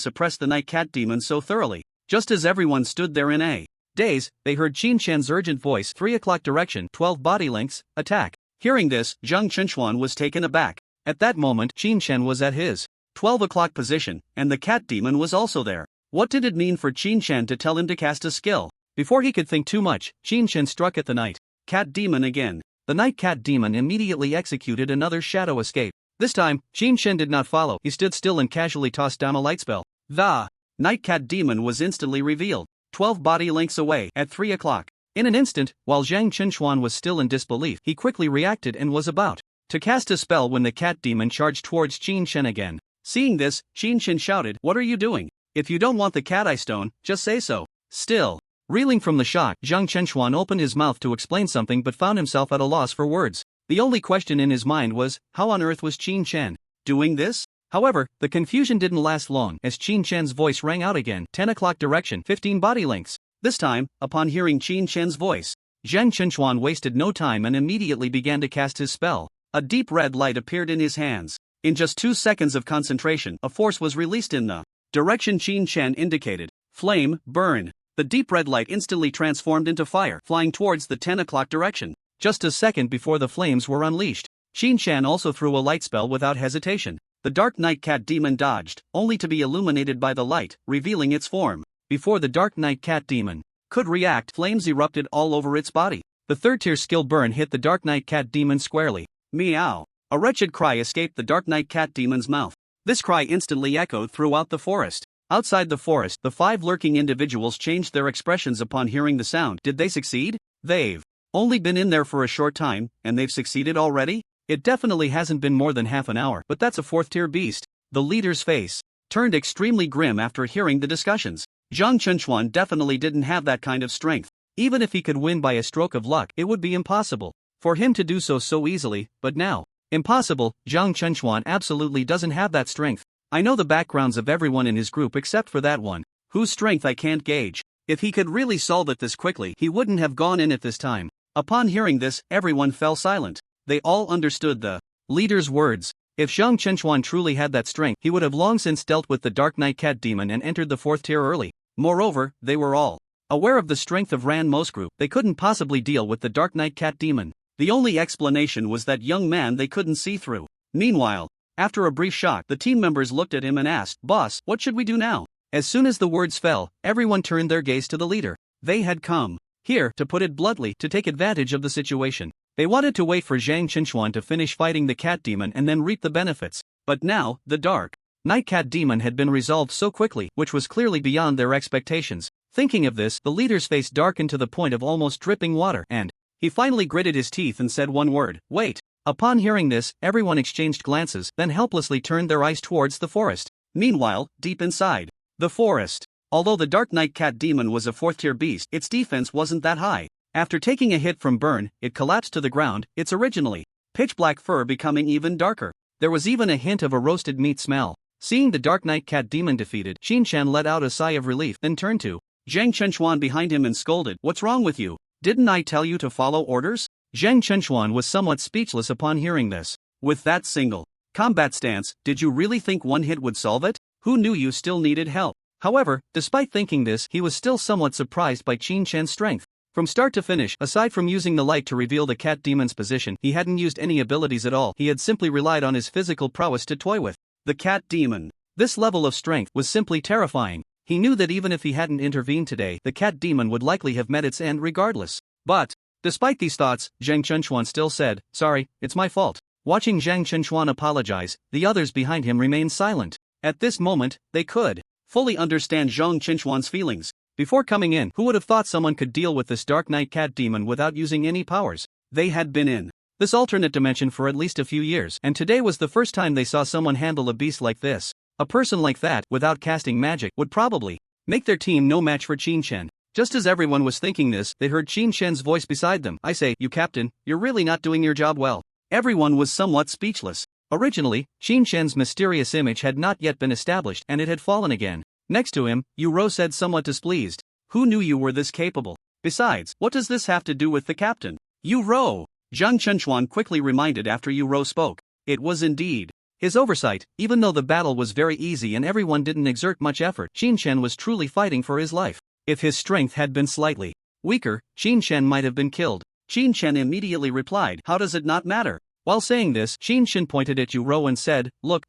suppress the night cat demon so thoroughly? Just as everyone stood there in a daze, they heard Chen Xian's urgent voice, 3 o'clock direction, 12 body lengths, attack. Hearing this, Zhang Chenchuan was taken aback. At that moment, Chen was at his 12 o'clock position, and the cat demon was also there. What did it mean for Chen to tell him to cast a skill? Before he could think too much, Chen struck at the night cat demon again. The night cat demon immediately executed another shadow escape. This time, Chen did not follow. He stood still and casually tossed down a light spell. The night cat demon was instantly revealed, 12 body lengths away, at 3 o'clock. In an instant, while Zhang Chenchuan was still in disbelief, he quickly reacted and was about to cast a spell when the cat demon charged towards Chen again. Seeing this, Chen shouted, "What are you doing? If you don't want the cat eye stone, just say so." Still reeling from the shock, Zhang Chenchuan opened his mouth to explain something but found himself at a loss for words. The only question in his mind was, how on earth was Chen doing this? However, the confusion didn't last long as Chen's voice rang out again, 10 o'clock direction, 15 body lengths. This time, upon hearing Chen's voice, Zhang Chenchuan wasted no time and immediately began to cast his spell. A deep red light appeared in his hands. In just 2 seconds of concentration, a force was released in the direction Chen indicated. Flame, burn. The deep red light instantly transformed into fire, flying towards the 10 o'clock direction. Just a second before the flames were unleashed, Chen also threw a light spell without hesitation. The dark night cat demon dodged, only to be illuminated by the light, revealing its form. Before the dark night cat demon could react, flames erupted all over its body. The 3rd-tier skill burn hit the dark night cat demon squarely. Meow! A wretched cry escaped the dark night cat demon's mouth. This cry instantly echoed throughout the forest. Outside the forest, the 5 lurking individuals changed their expressions upon hearing the sound. Did they succeed? They've only been in there for a short time, and they've succeeded already? It definitely hasn't been more than half an hour, but that's a 4th-tier beast. The leader's face turned extremely grim after hearing the discussions. Zhang Chenchuan definitely didn't have that kind of strength. Even if he could win by a stroke of luck, it would be impossible for him to do so easily, but now, impossible, Zhang Chenchuan absolutely doesn't have that strength. I know the backgrounds of everyone in his group except for that one, whose strength I can't gauge. If he could really solve it this quickly, he wouldn't have gone in at this time. Upon hearing this, everyone fell silent. They all understood the leader's words. If Zhang Chenchuan truly had that strength, he would have long since dealt with the Dark Night Cat Demon and entered the 4th tier early. Moreover, they were all aware of the strength of Ranmo's group. They couldn't possibly deal with the Dark Night Cat Demon. The only explanation was that young man they couldn't see through. Meanwhile, after a brief shock, the team members looked at him and asked, "Boss, what should we do now?" As soon as the words fell, everyone turned their gaze to the leader. They had come here, to put it bluntly, to take advantage of the situation. They wanted to wait for Zhang Chenchuan to finish fighting the cat demon and then reap the benefits. But now, the Dark Night Cat Demon had been resolved so quickly, which was clearly beyond their expectations. Thinking of this, the leader's face darkened to the point of almost dripping water, and he finally gritted his teeth and said one word: "Wait." Upon hearing this, everyone exchanged glances, then helplessly turned their eyes towards the forest. Meanwhile, deep inside the forest, although the Dark Night Cat Demon was a 4th-tier beast, its defense wasn't that high. After taking a hit from burn, it collapsed to the ground, its originally pitch-black fur becoming even darker. There was even a hint of a roasted meat smell. Seeing the Dark Night Cat Demon defeated, Chen let out a sigh of relief, then turned to Zhang Chenchuan behind him and scolded, "What's wrong with you? Didn't I tell you to follow orders?" Zhang Chenchuan was somewhat speechless upon hearing this. With that single combat stance, did you really think one hit would solve it? Who knew you still needed help? However, despite thinking this, he was still somewhat surprised by Chen's strength. From start to finish, aside from using the light to reveal the cat demon's position, he hadn't used any abilities at all. He had simply relied on his physical prowess to toy with the cat demon. This level of strength was simply terrifying. He knew that even if he hadn't intervened today, the cat demon would likely have met its end regardless. But despite these thoughts, Zhang Chenchuan still said, "Sorry, it's my fault." Watching Zhang Chenchuan apologize, the others behind him remained silent. At this moment, they could fully understand Zhang Chenchuan's feelings. Before coming in, who would have thought someone could deal with this Dark Knight cat demon without using any powers? They had been in this alternate dimension for at least a few years, and today was the first time they saw someone handle a beast like this. A person like that, without casting magic, would probably make their team no match for Qin Chen. Just as everyone was thinking this, they heard Qin Shen's voice beside them. I say, you captain, you're really not doing your job well. Everyone was somewhat speechless. Originally, Qin Shen's mysterious image had not yet been established and it had fallen again. Next to him, Yu Rou said somewhat displeased. Who knew you were this capable? Besides, what does this have to do with the captain? Yu Rou! Zhang Chenchuan quickly reminded after Yu Rou spoke. It was indeed his oversight. Even though the battle was very easy and everyone didn't exert much effort, Qin Chen was truly fighting for his life. If his strength had been slightly weaker, Qin Chen might have been killed. Qin Chen immediately replied, how does it not matter? While saying this, Qin Chen pointed at Yu Rou and said, look,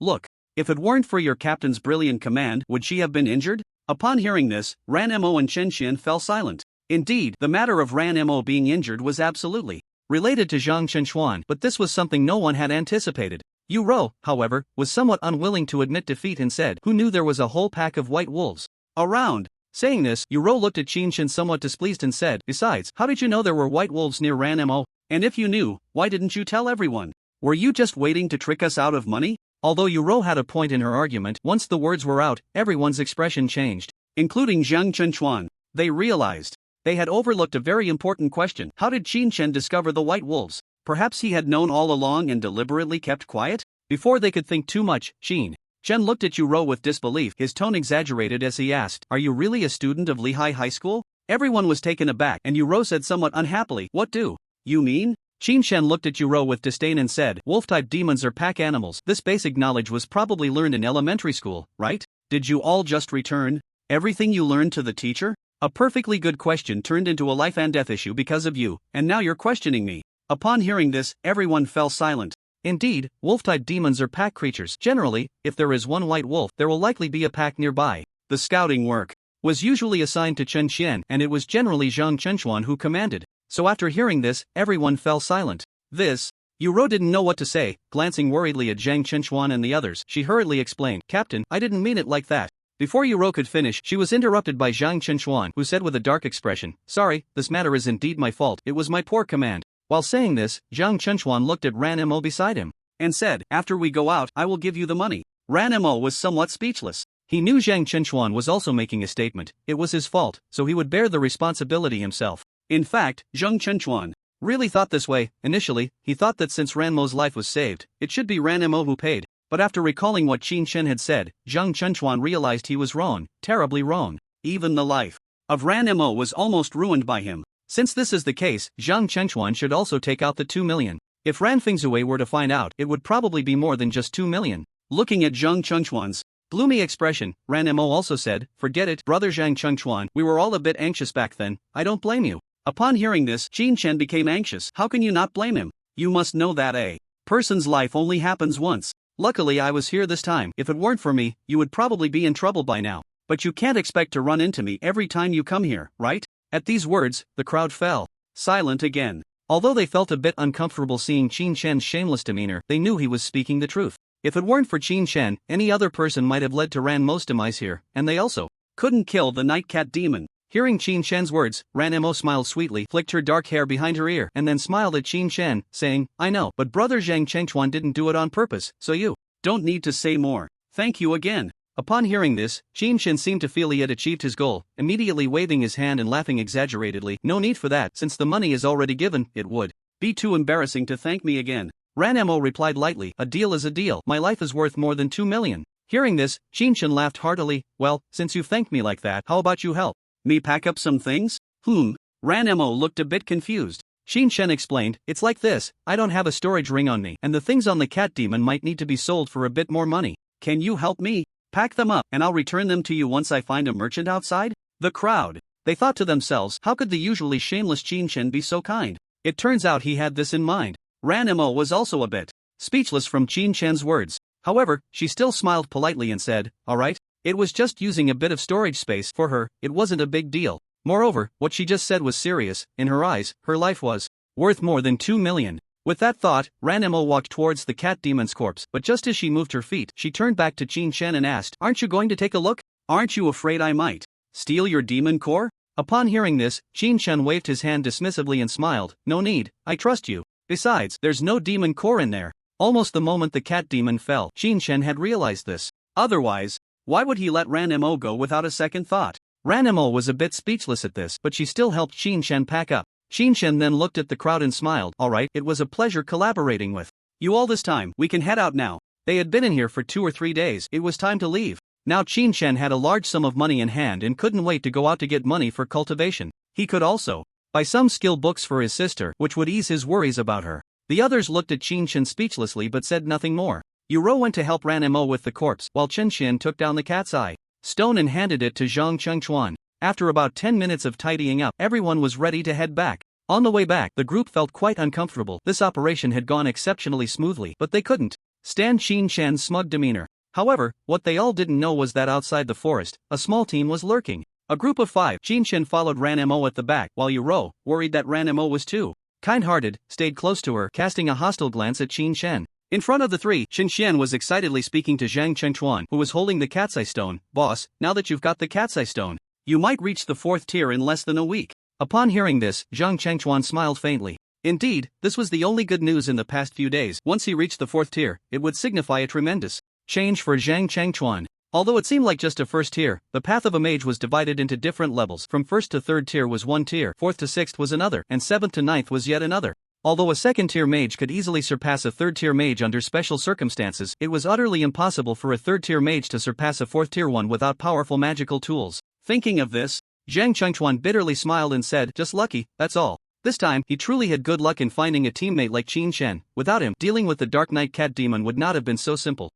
if it weren't for your captain's brilliant command, would she have been injured? Upon hearing this, Ranmo and Chen Xin fell silent. Indeed, the matter of Ranmo being injured was absolutely related to Zhang Chenchuan, but this was something no one had anticipated. Yu Rou, however, was somewhat unwilling to admit defeat and said, who knew there was a whole pack of white wolves around? Saying this, Yu Rou looked at Qin Chen somewhat displeased and said, besides, how did you know there were white wolves near Ranmo? And if you knew, why didn't you tell everyone? Were you just waiting to trick us out of money? Although Yu Rou had a point in her argument, once the words were out, everyone's expression changed, including Zhang Chenchuan. They realized they had overlooked a very important question. How did Qin Chen discover the white wolves? Perhaps he had known all along and deliberately kept quiet? Before they could think too much, Qin Chen looked at Yu Rou with disbelief, his tone exaggerated as he asked, are you really a student of Lehigh High School? Everyone was taken aback and Yu Rou said somewhat unhappily, what do you mean? Qin Chen looked at Yu Rou with disdain and said, wolf-type demons are pack animals. This basic knowledge was probably learned in elementary school, right? Did you all just return everything you learned to the teacher? A perfectly good question turned into a life and death issue because of you, and now you're questioning me. Upon hearing this, everyone fell silent. Indeed, wolf-type demons are pack creatures. Generally, if there is one white wolf, there will likely be a pack nearby. The scouting work was usually assigned to Chen Xian, and it was generally Zhang Chenchuan who commanded. So after hearing this, everyone fell silent. Yu Rou didn't know what to say. Glancing worriedly at Zhang Chenchuan and the others, she hurriedly explained, Captain, I didn't mean it like that. Before Yu Rou could finish, she was interrupted by Zhang Chenchuan, who said with a dark expression, sorry, this matter is indeed my fault, it was my poor command. While saying this, Zhang Chenchuan looked at Ranmo beside him and said, after we go out, I will give you the money. Ranmo was somewhat speechless. He knew Zhang Chenchuan was also making a statement. It was his fault, so he would bear the responsibility himself. In fact, Zhang Chenchuan really thought this way. Initially, he thought that since Ranmo's life was saved, it should be Ranmo who paid. But after recalling what Qin Chen had said, Zhang Chenchuan realized he was wrong, terribly wrong. Even the life of Ranmo was almost ruined by him. Since this is the case, Zhang Chenchuan should also take out the 2 million. If Ran Fingzue were to find out, it would probably be more than just 2 million. Looking at Zhang Chenchuan's gloomy expression, Ranmo also said, forget it, brother Zhang Chenchuan, we were all a bit anxious back then, I don't blame you. Upon hearing this, Qin Chen became anxious. How can you not blame him? You must know that a person's life only happens once. Luckily I was here this time. If it weren't for me, you would probably be in trouble by now. But you can't expect to run into me every time you come here, right? At these words, the crowd fell silent again. Although they felt a bit uncomfortable seeing Qin Chen's shameless demeanor, they knew he was speaking the truth. If it weren't for Qin Chen, any other person might have led to Ranmo's demise here, and they also couldn't kill the night cat demon. Hearing Qin Chen's words, Ranmo smiled sweetly, flicked her dark hair behind her ear, and then smiled at Qin Chen, saying, I know, but brother Zhang Chenchuan didn't do it on purpose, so you don't need to say more. Thank you again. Upon hearing this, Qin Chen seemed to feel he had achieved his goal, immediately waving his hand and laughing exaggeratedly. No need for that, since the money is already given, it would be too embarrassing to thank me again. Ranmo replied lightly, a deal is a deal, my life is worth more than 2 million. Hearing this, Qin Chen laughed heartily, well, since you thanked me like that, how about you help me pack up some things? Ranmo looked a bit confused. Qin Chen explained, it's like this, I don't have a storage ring on me, and the things on the cat demon might need to be sold for a bit more money. Can you help me pack them up, and I'll return them to you once I find a merchant outside? The crowd, they thought to themselves, how could the usually shameless Qin Chen be so kind? It turns out he had this in mind. Ranmo was also a bit speechless from Qin Chen's words. However, she still smiled politely and said, alright, it was just using a bit of storage space for her, it wasn't a big deal. Moreover, what she just said was serious. In her eyes, her life was worth more than 2 million. With that thought, Ranmo walked towards the cat demon's corpse, but just as she moved her feet, she turned back to Qin Chen and asked, aren't you going to take a look? Aren't you afraid I might Steal your demon core? Upon hearing this, Chen waved his hand dismissively and smiled. No need, I trust you. Besides, there's no demon core in there. Almost the moment the cat demon fell, Chen had realized this. Otherwise, why would he let Ranmo go without a second thought? Ranmo was a bit speechless at this, but she still helped Chen pack up. Chen then looked at the crowd and smiled. Alright, it was a pleasure collaborating with you all this time. We can head out now. They had been in here for 2 or 3 days. It was time to leave. Now Chen had a large sum of money in hand and couldn't wait to go out to get money for cultivation. He could also buy some skill books for his sister, which would ease his worries about her. The others looked at Chen speechlessly but said nothing more. Yuro went to help Ranmo with the corpse, while Chen took down the cat's eye stone and handed it to Zhang Chengchuan. After about 10 minutes of tidying up, everyone was ready to head back. On the way back, the group felt quite uncomfortable. This operation had gone exceptionally smoothly, but they couldn't stand Chen smug demeanor. However, what they all didn't know was that outside the forest, a small team was lurking. A group of 5. Chen followed Ranmo at the back, while Yuro, worried that Ranmo was too kind-hearted, stayed close to her, casting a hostile glance at Chen. In front of the 3, Chen was excitedly speaking to Zhang Chengchuan, who was holding the cat's eye stone. Boss, now that you've got the cat's eye stone, you might reach the 4th tier in less than a week. Upon hearing this, Zhang Chengchuan smiled faintly. Indeed, this was the only good news in the past few days. Once he reached the 4th tier, it would signify a tremendous change for Zhang Chengchuan. Although it seemed like just a 1st tier, the path of a mage was divided into different levels. From 1st to 3rd tier was one tier, 4th to 6th was another, and 7th to 9th was yet another. Although a 2nd tier mage could easily surpass a 3rd tier mage under special circumstances, it was utterly impossible for a 3rd tier mage to surpass a 4th tier one without powerful magical tools. Thinking of this, Zhang Chengchuan bitterly smiled and said, just lucky, that's all. This time, he truly had good luck in finding a teammate like Chen. Without him, dealing with the Dark Knight Cat Demon would not have been so simple.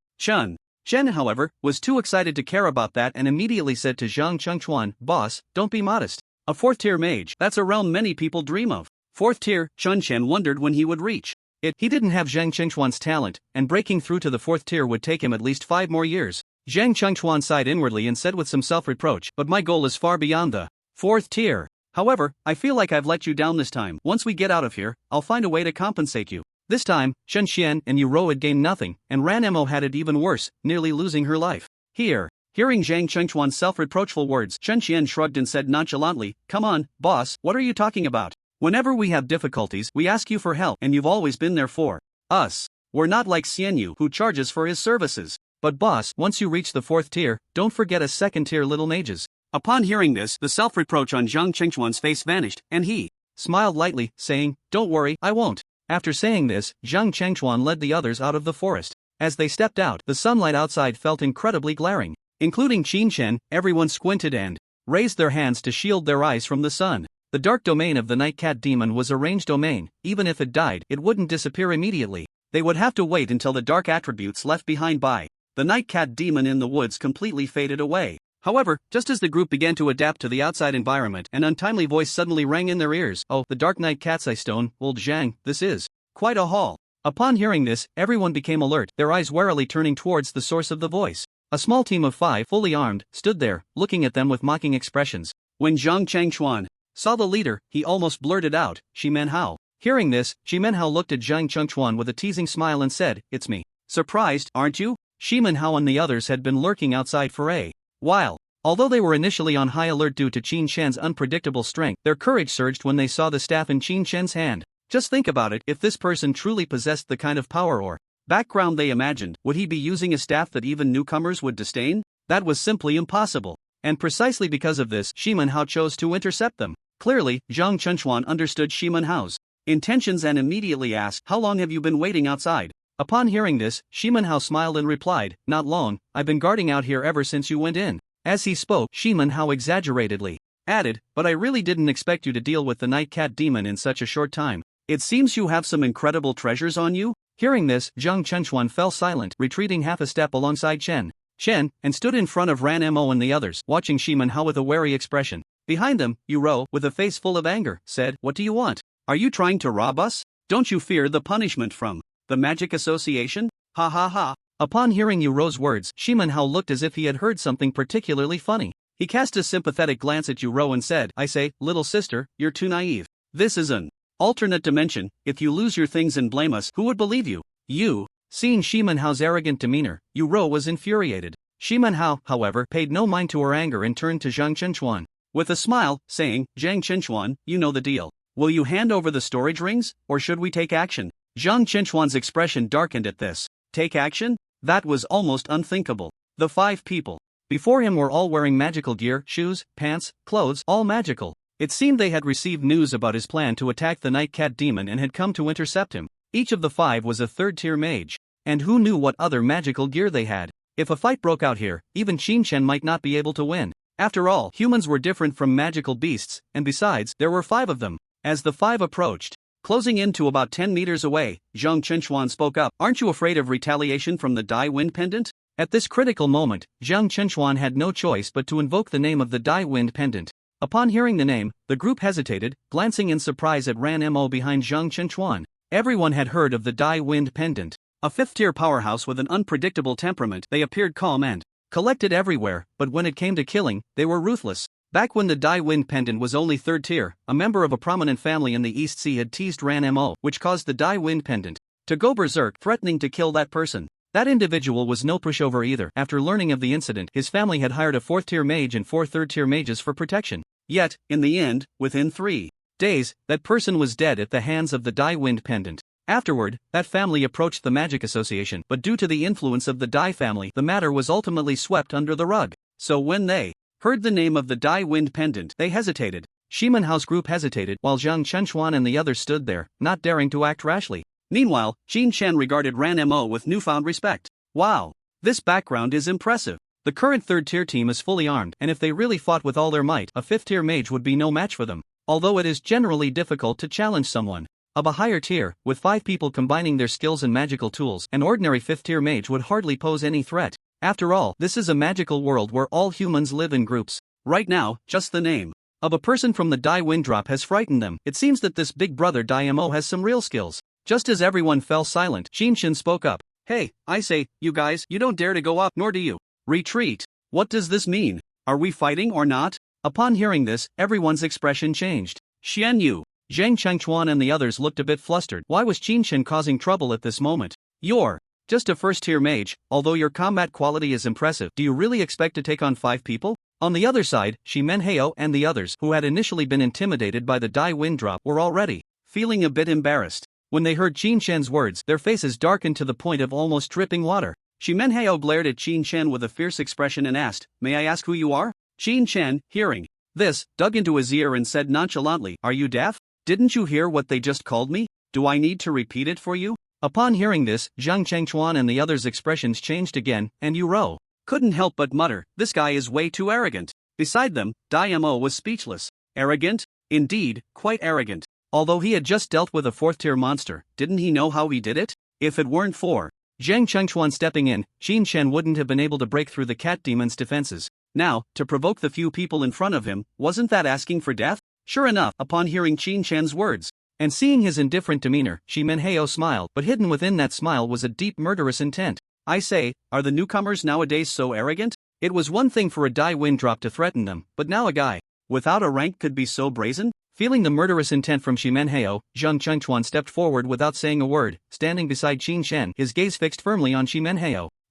Chen, however, was too excited to care about that and immediately said to Zhang Chengchuan, boss, don't be modest. A 4th tier mage, that's a realm many people dream of. 4th tier, Chen wondered when he would reach it. He didn't have Zhang Chengchuan's talent, and breaking through to the 4th tier would take him at least 5 more years. Zhang Chengchuan sighed inwardly and said with some self-reproach, but my goal is far beyond the 4th tier. However, I feel like I've let you down this time. Once we get out of here, I'll find a way to compensate you. This time, Chen and Yuro had gained nothing, and Ranmo had it even worse, nearly losing her life. Hearing Zhang Chengchuan's self-reproachful words, Chen shrugged and said nonchalantly, come on, boss, what are you talking about? Whenever we have difficulties, we ask you for help, and you've always been there for us. We're not like Xianyu, who charges for his services. But boss, once you reach the 4th tier, don't forget a 2nd tier little mages. Upon hearing this, the self-reproach on Zhang Chengchuan's face vanished, and he smiled lightly, saying, don't worry, I won't. After saying this, Zhang Chengchuan led the others out of the forest. As they stepped out, the sunlight outside felt incredibly glaring. Including Chen, everyone squinted and raised their hands to shield their eyes from the sun. The dark domain of the Night Cat Demon was a ranged domain. Even if it died, it wouldn't disappear immediately. They would have to wait until the dark attributes left behind by the Night Cat Demon in the woods completely faded away. However, just as the group began to adapt to the outside environment, an untimely voice suddenly rang in their ears. Oh, the Dark Knight Cat's Eye Stone, old Zhang, this is quite a haul. Upon hearing this, everyone became alert, their eyes warily turning towards the source of the voice. A small team of 5, fully armed, stood there, looking at them with mocking expressions. When Zhang Chengchuan saw the leader, he almost blurted out, Shiman Hao. Hearing this, Shiman Hao looked at Zhang Chengchuan with a teasing smile and said, it's me. Surprised, aren't you? Shiman Hao and the others had been lurking outside for a while. Although they were initially on high alert due to Chen unpredictable strength, their courage surged when they saw the staff in Chen's hand. Just think about it, if this person truly possessed the kind of power or background they imagined, would he be using a staff that even newcomers would disdain? That was simply impossible. And precisely because of this, Shiman Hao chose to intercept them. Clearly, Zhang Chengchuan understood Shiman Hao's intentions and immediately asked, how long have you been waiting outside? Upon hearing this, Shiman Hao smiled and replied, not long, I've been guarding out here ever since you went in. As he spoke, Shiman Hao exaggeratedly added, but I really didn't expect you to deal with the Night Cat Demon in such a short time. It seems you have some incredible treasures on you? Hearing this, Zhang Chengchuan fell silent, retreating half a step alongside Chen, and stood in front of Ranmo and the others, watching Shiman Hao with a wary expression. Behind them, Yuro, with a face full of anger, said, what do you want? Are you trying to rob us? Don't you fear the punishment from the Magic Association? Ha ha ha. Upon hearing Yuro's words, Shiman Hao looked as if he had heard something particularly funny. He cast a sympathetic glance at Yuro and said, I say, little sister, you're too naive. This is an alternate dimension. If you lose your things and blame us, who would believe you? You. Seeing Shiman Hao's arrogant demeanor, Yuro was infuriated. Shiman, however, paid no mind to her anger and turned to Zhang Chenchuan with a smile, saying, Zhang Chenchuan, you know the deal. Will you hand over the storage rings, or should we take action? Zhang Chenchuan's expression darkened at this. Take action? That was almost unthinkable. The 5 people before him were all wearing magical gear, shoes, pants, clothes, all magical. It seemed they had received news about his plan to attack the Night Cat Demon and had come to intercept him. Each of the 5 was a 3rd-tier mage. And who knew what other magical gear they had? If a fight broke out here, even Qin Chen might not be able to win. After all, humans were different from magical beasts, and besides, there were 5 of them. As the 5 approached, closing in to about 10 meters away, Zhang Chenchuan spoke up. Aren't you afraid of retaliation from the Dai Wind Pendant? At this critical moment, Zhang Chenchuan had no choice but to invoke the name of the Dai Wind Pendant. Upon hearing the name, the group hesitated, glancing in surprise at Ranmo behind Zhang Chenchuan. Everyone had heard of the Dai Wind Pendant. A 5th-tier powerhouse with an unpredictable temperament, they appeared calm and collected everywhere, but when it came to killing, they were ruthless. Back when the Dai Wind Pendant was only 3rd tier, a member of a prominent family in the East Sea had teased Ranmo, which caused the Dai Wind Pendant to go berserk, threatening to kill that person. That individual was no pushover either. After learning of the incident, his family had hired a 4th-tier mage and 4 3rd-tier mages for protection. Yet, in the end, within 3 days, that person was dead at the hands of the Dai Wind Pendant. Afterward, that family approached the Magic Association, but due to the influence of the Dai family, the matter was ultimately swept under the rug. So when they heard the name of the Dai Wind Pendant, they hesitated. Shiman's group hesitated, while Zhang Chenchuan and the others stood there, not daring to act rashly. Meanwhile, Qin Chen regarded Ranmo with newfound respect. Wow! This background is impressive. The current 3rd-tier team is fully armed, and if they really fought with all their might, a 5th-tier mage would be no match for them. Although it is generally difficult to challenge someone of a higher tier, with 5 people combining their skills and magical tools, an ordinary 5th-tier mage would hardly pose any threat. After all, this is a magical world where all humans live in groups. Right now, just the name of a person from the Dai Wind Drop has frightened them. It seems that this big brother Daimo has some real skills. Just as everyone fell silent, Qin Chen spoke up. Hey, I say, you guys, you don't dare to go up, nor do you retreat. What does this mean? Are we fighting or not? Upon hearing this, everyone's expression changed. Xian Yu, Zhang Chengchuan and the others looked a bit flustered. Why was Qin Chen causing trouble at this moment? You're just a 1st-tier mage, although your combat quality is impressive. Do you really expect to take on 5 people? On the other side, Shiman and the others, who had initially been intimidated by the Dai Wind Drop, were already feeling a bit embarrassed. When they heard Qin Chen's words, their faces darkened to the point of almost dripping water. Shiman glared at Qin Chen with a fierce expression and asked, May I ask who you are? Qin Chen, hearing this, dug into his ear and said nonchalantly, Are you deaf? Didn't you hear what they just called me? Do I need to repeat it for you? Upon hearing this, Zhang Chengchuan and the others' expressions changed again, and Yu couldn't help but mutter, This guy is way too arrogant. Beside them, Daimo was speechless. Arrogant? Indeed, quite arrogant. Although he had just dealt with a 4th-tier monster, didn't he know how he did it? If it weren't for Zhang Chengchuan stepping in, Qin Chen wouldn't have been able to break through the cat demon's defenses. Now, to provoke the few people in front of him, wasn't that asking for death? Sure enough, upon hearing Qin Chen's words, and seeing his indifferent demeanor, Shiman smiled, but hidden within that smile was a deep murderous intent. I say, are the newcomers nowadays so arrogant? It was one thing for a Dai Wind Drop to threaten them, but now a guy without a rank could be so brazen? Feeling the murderous intent from Shiman Zhang Chengchuan stepped forward without saying a word, standing beside Qin Chen, his gaze fixed firmly on Shiman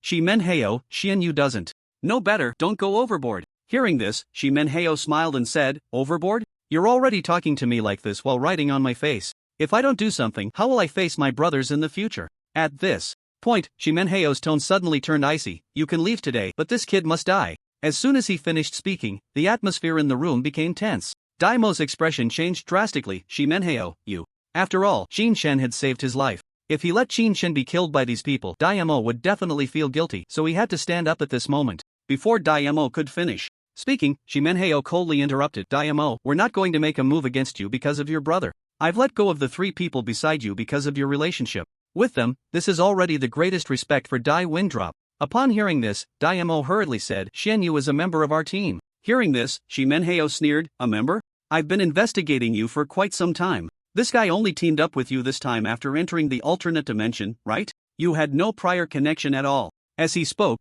Xian Yu doesn't know better, don't go overboard. Hearing this, Shiman smiled and said, Overboard? You're already talking to me like this while writing on my face. If I don't do something, how will I face my brothers in the future? At this point, Shiman tone suddenly turned icy. You can leave today, but this kid must die. As soon as he finished speaking, the atmosphere in the room became tense. Daimo's expression changed drastically. Shiman you. After all, Qin Chen had saved his life. If he let Qin Chen be killed by these people, Daimo would definitely feel guilty, so he had to stand up at this moment. Before Daimo could finish speaking, Shiman coldly interrupted. Daimo, we're not going to make a move against you because of your brother. I've let go of the 3 people beside you because of your relationship with them. This is already the greatest respect for Dai Wind Drop. Upon hearing this, Daimo hurriedly said, Xian Yu is a member of our team. Hearing this, Shiman sneered, A member? I've been investigating you for quite some time. This guy only teamed up with you this time after entering the alternate dimension, right? You had no prior connection at all. As he spoke,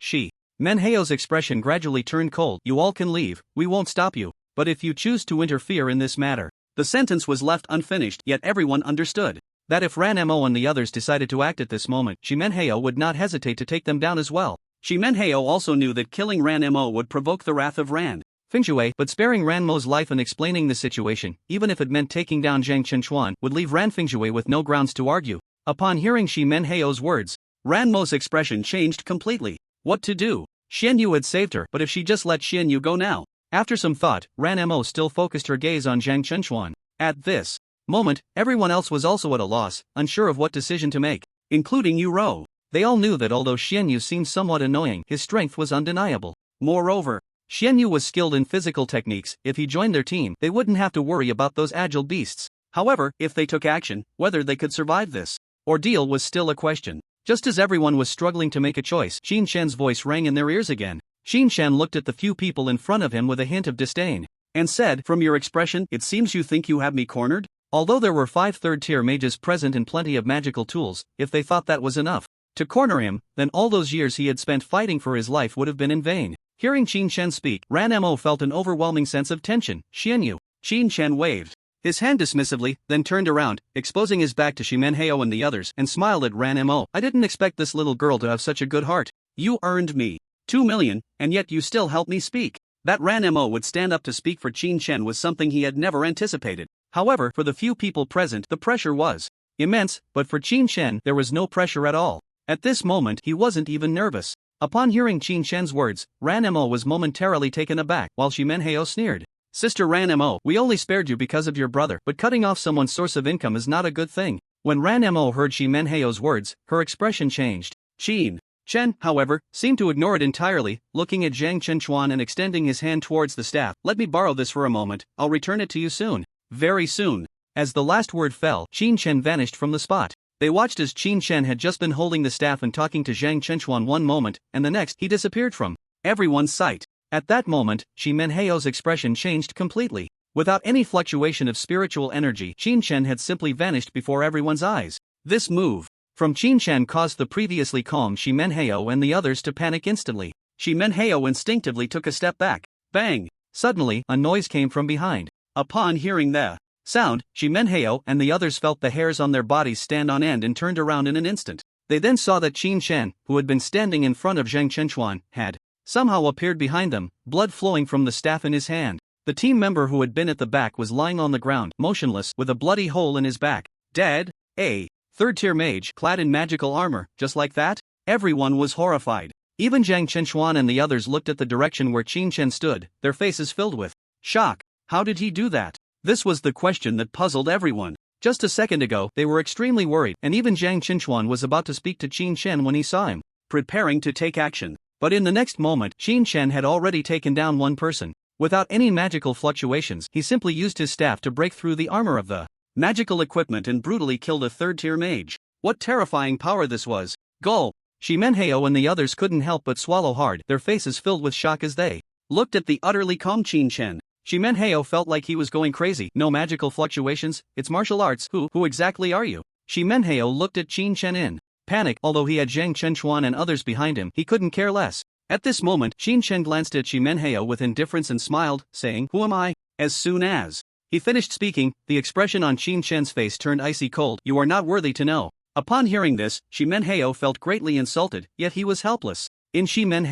Manhwa's expression gradually turned cold. You all can leave, we won't stop you, but if you choose to interfere in this matter. The sentence was left unfinished, yet everyone understood that if Ranmo and the others decided to act at this moment, Shiman would not hesitate to take them down as well. Shiman also knew that killing Ranmo would provoke the wrath of Ran Fingjue, but sparing Ranmo's life and explaining the situation, even if it meant taking down Zhang Chenchuan, would leave Ran Fingjue with no grounds to argue. Upon hearing Shiman words, Ranmo's expression changed completely. What to do? Xianyu had saved her, but if she just let Xianyu go now? After some thought, Ranmo still focused her gaze on Zhang Chenchuan. At this moment, everyone else was also at a loss, unsure of what decision to make, including Yu Rou. They all knew that although Xianyu seemed somewhat annoying, his strength was undeniable. Moreover, Xianyu was skilled in physical techniques. If he joined their team, they wouldn't have to worry about those agile beasts. However, if they took action, whether they could survive this ordeal was still a question. Just as everyone was struggling to make a choice, Xin Shan's voice rang in their ears again. Xin Shan looked at the few people in front of him with a hint of disdain, and said, "From your expression, it seems you think you have me cornered?" Although there were 5 third-tier mages present and plenty of magical tools, if they thought that was enough to corner him, then all those years he had spent fighting for his life would have been in vain. Hearing Qin Shen speak, Ranmo felt an overwhelming sense of tension. Xianyu. Qin Shen waved his hand dismissively, then turned around, exposing his back to Shiman and the others, and smiled at Ranmo. "I didn't expect this little girl to have such a good heart. You earned me 2 million, and yet you still helped me speak." That Ranmo would stand up to speak for Qin Shen was something he had never anticipated. However, for the few people present, the pressure was immense, but for Qin Shen, there was no pressure at all. At this moment, he wasn't even nervous. Upon hearing Qin Shen's words, Ranmo was momentarily taken aback, while Shiman sneered. "Sister Ranmo, we only spared you because of your brother, but cutting off someone's source of income is not a good thing." When Ranmo heard Shiman words, her expression changed. Qin Chen, however, seemed to ignore it entirely, looking at Zhang Chenchuan and extending his hand towards the staff. "Let me borrow this for a moment, I'll return it to you soon." Very soon. As the last word fell, Qin Shen vanished from the spot. They watched as Qin Shen had just been holding the staff and talking to Zhang Chenchuan one moment, and the next, he disappeared from everyone's sight. At that moment, Shiman expression changed completely. Without any fluctuation of spiritual energy, Qin Shen had simply vanished before everyone's eyes. This move from Qin Shen caused the previously calm Shiman and the others to panic instantly. Shiman instinctively took a step back. Bang! Suddenly, a noise came from behind. Upon hearing the sound, Shiman and the others felt the hairs on their bodies stand on end and turned around in an instant. They then saw that Qin Shen, who had been standing in front of Zhang Chenchuan, had somehow appeared behind them, blood flowing from the staff in his hand. The team member who had been at the back was lying on the ground, motionless, with a bloody hole in his back. Dead? A third-tier mage, clad in magical armor, just like that? Everyone was horrified. Even Zhang Chenchuan and the others looked at the direction where Qin Shen stood, their faces filled with shock. How did he do that? This was the question that puzzled everyone. Just a second ago, they were extremely worried, and even Zhang Chenchuan was about to speak to Qin Shen when he saw him, preparing to take action. But in the next moment, Qin Shen had already taken down one person. Without any magical fluctuations, he simply used his staff to break through the armor of the magical equipment and brutally killed a third-tier mage. What terrifying power this was! Gulp! Shiman and the others couldn't help but swallow hard, their faces filled with shock as they looked at the utterly calm Qin Shen. Shiman felt like he was going crazy. "No magical fluctuations, it's martial arts. Who exactly are you?" Shiman looked at Qin Shen in panic. Although he had Zhang Chenchuan and others behind him, he couldn't care less. At this moment, Qin Shen glanced at Shiman with indifference and smiled, saying, "Who am I?" As soon as he finished speaking, the expression on Qin Shen's face turned icy cold. "You are not worthy to know." Upon hearing this, Shiman felt greatly insulted, yet he was helpless. In Shiman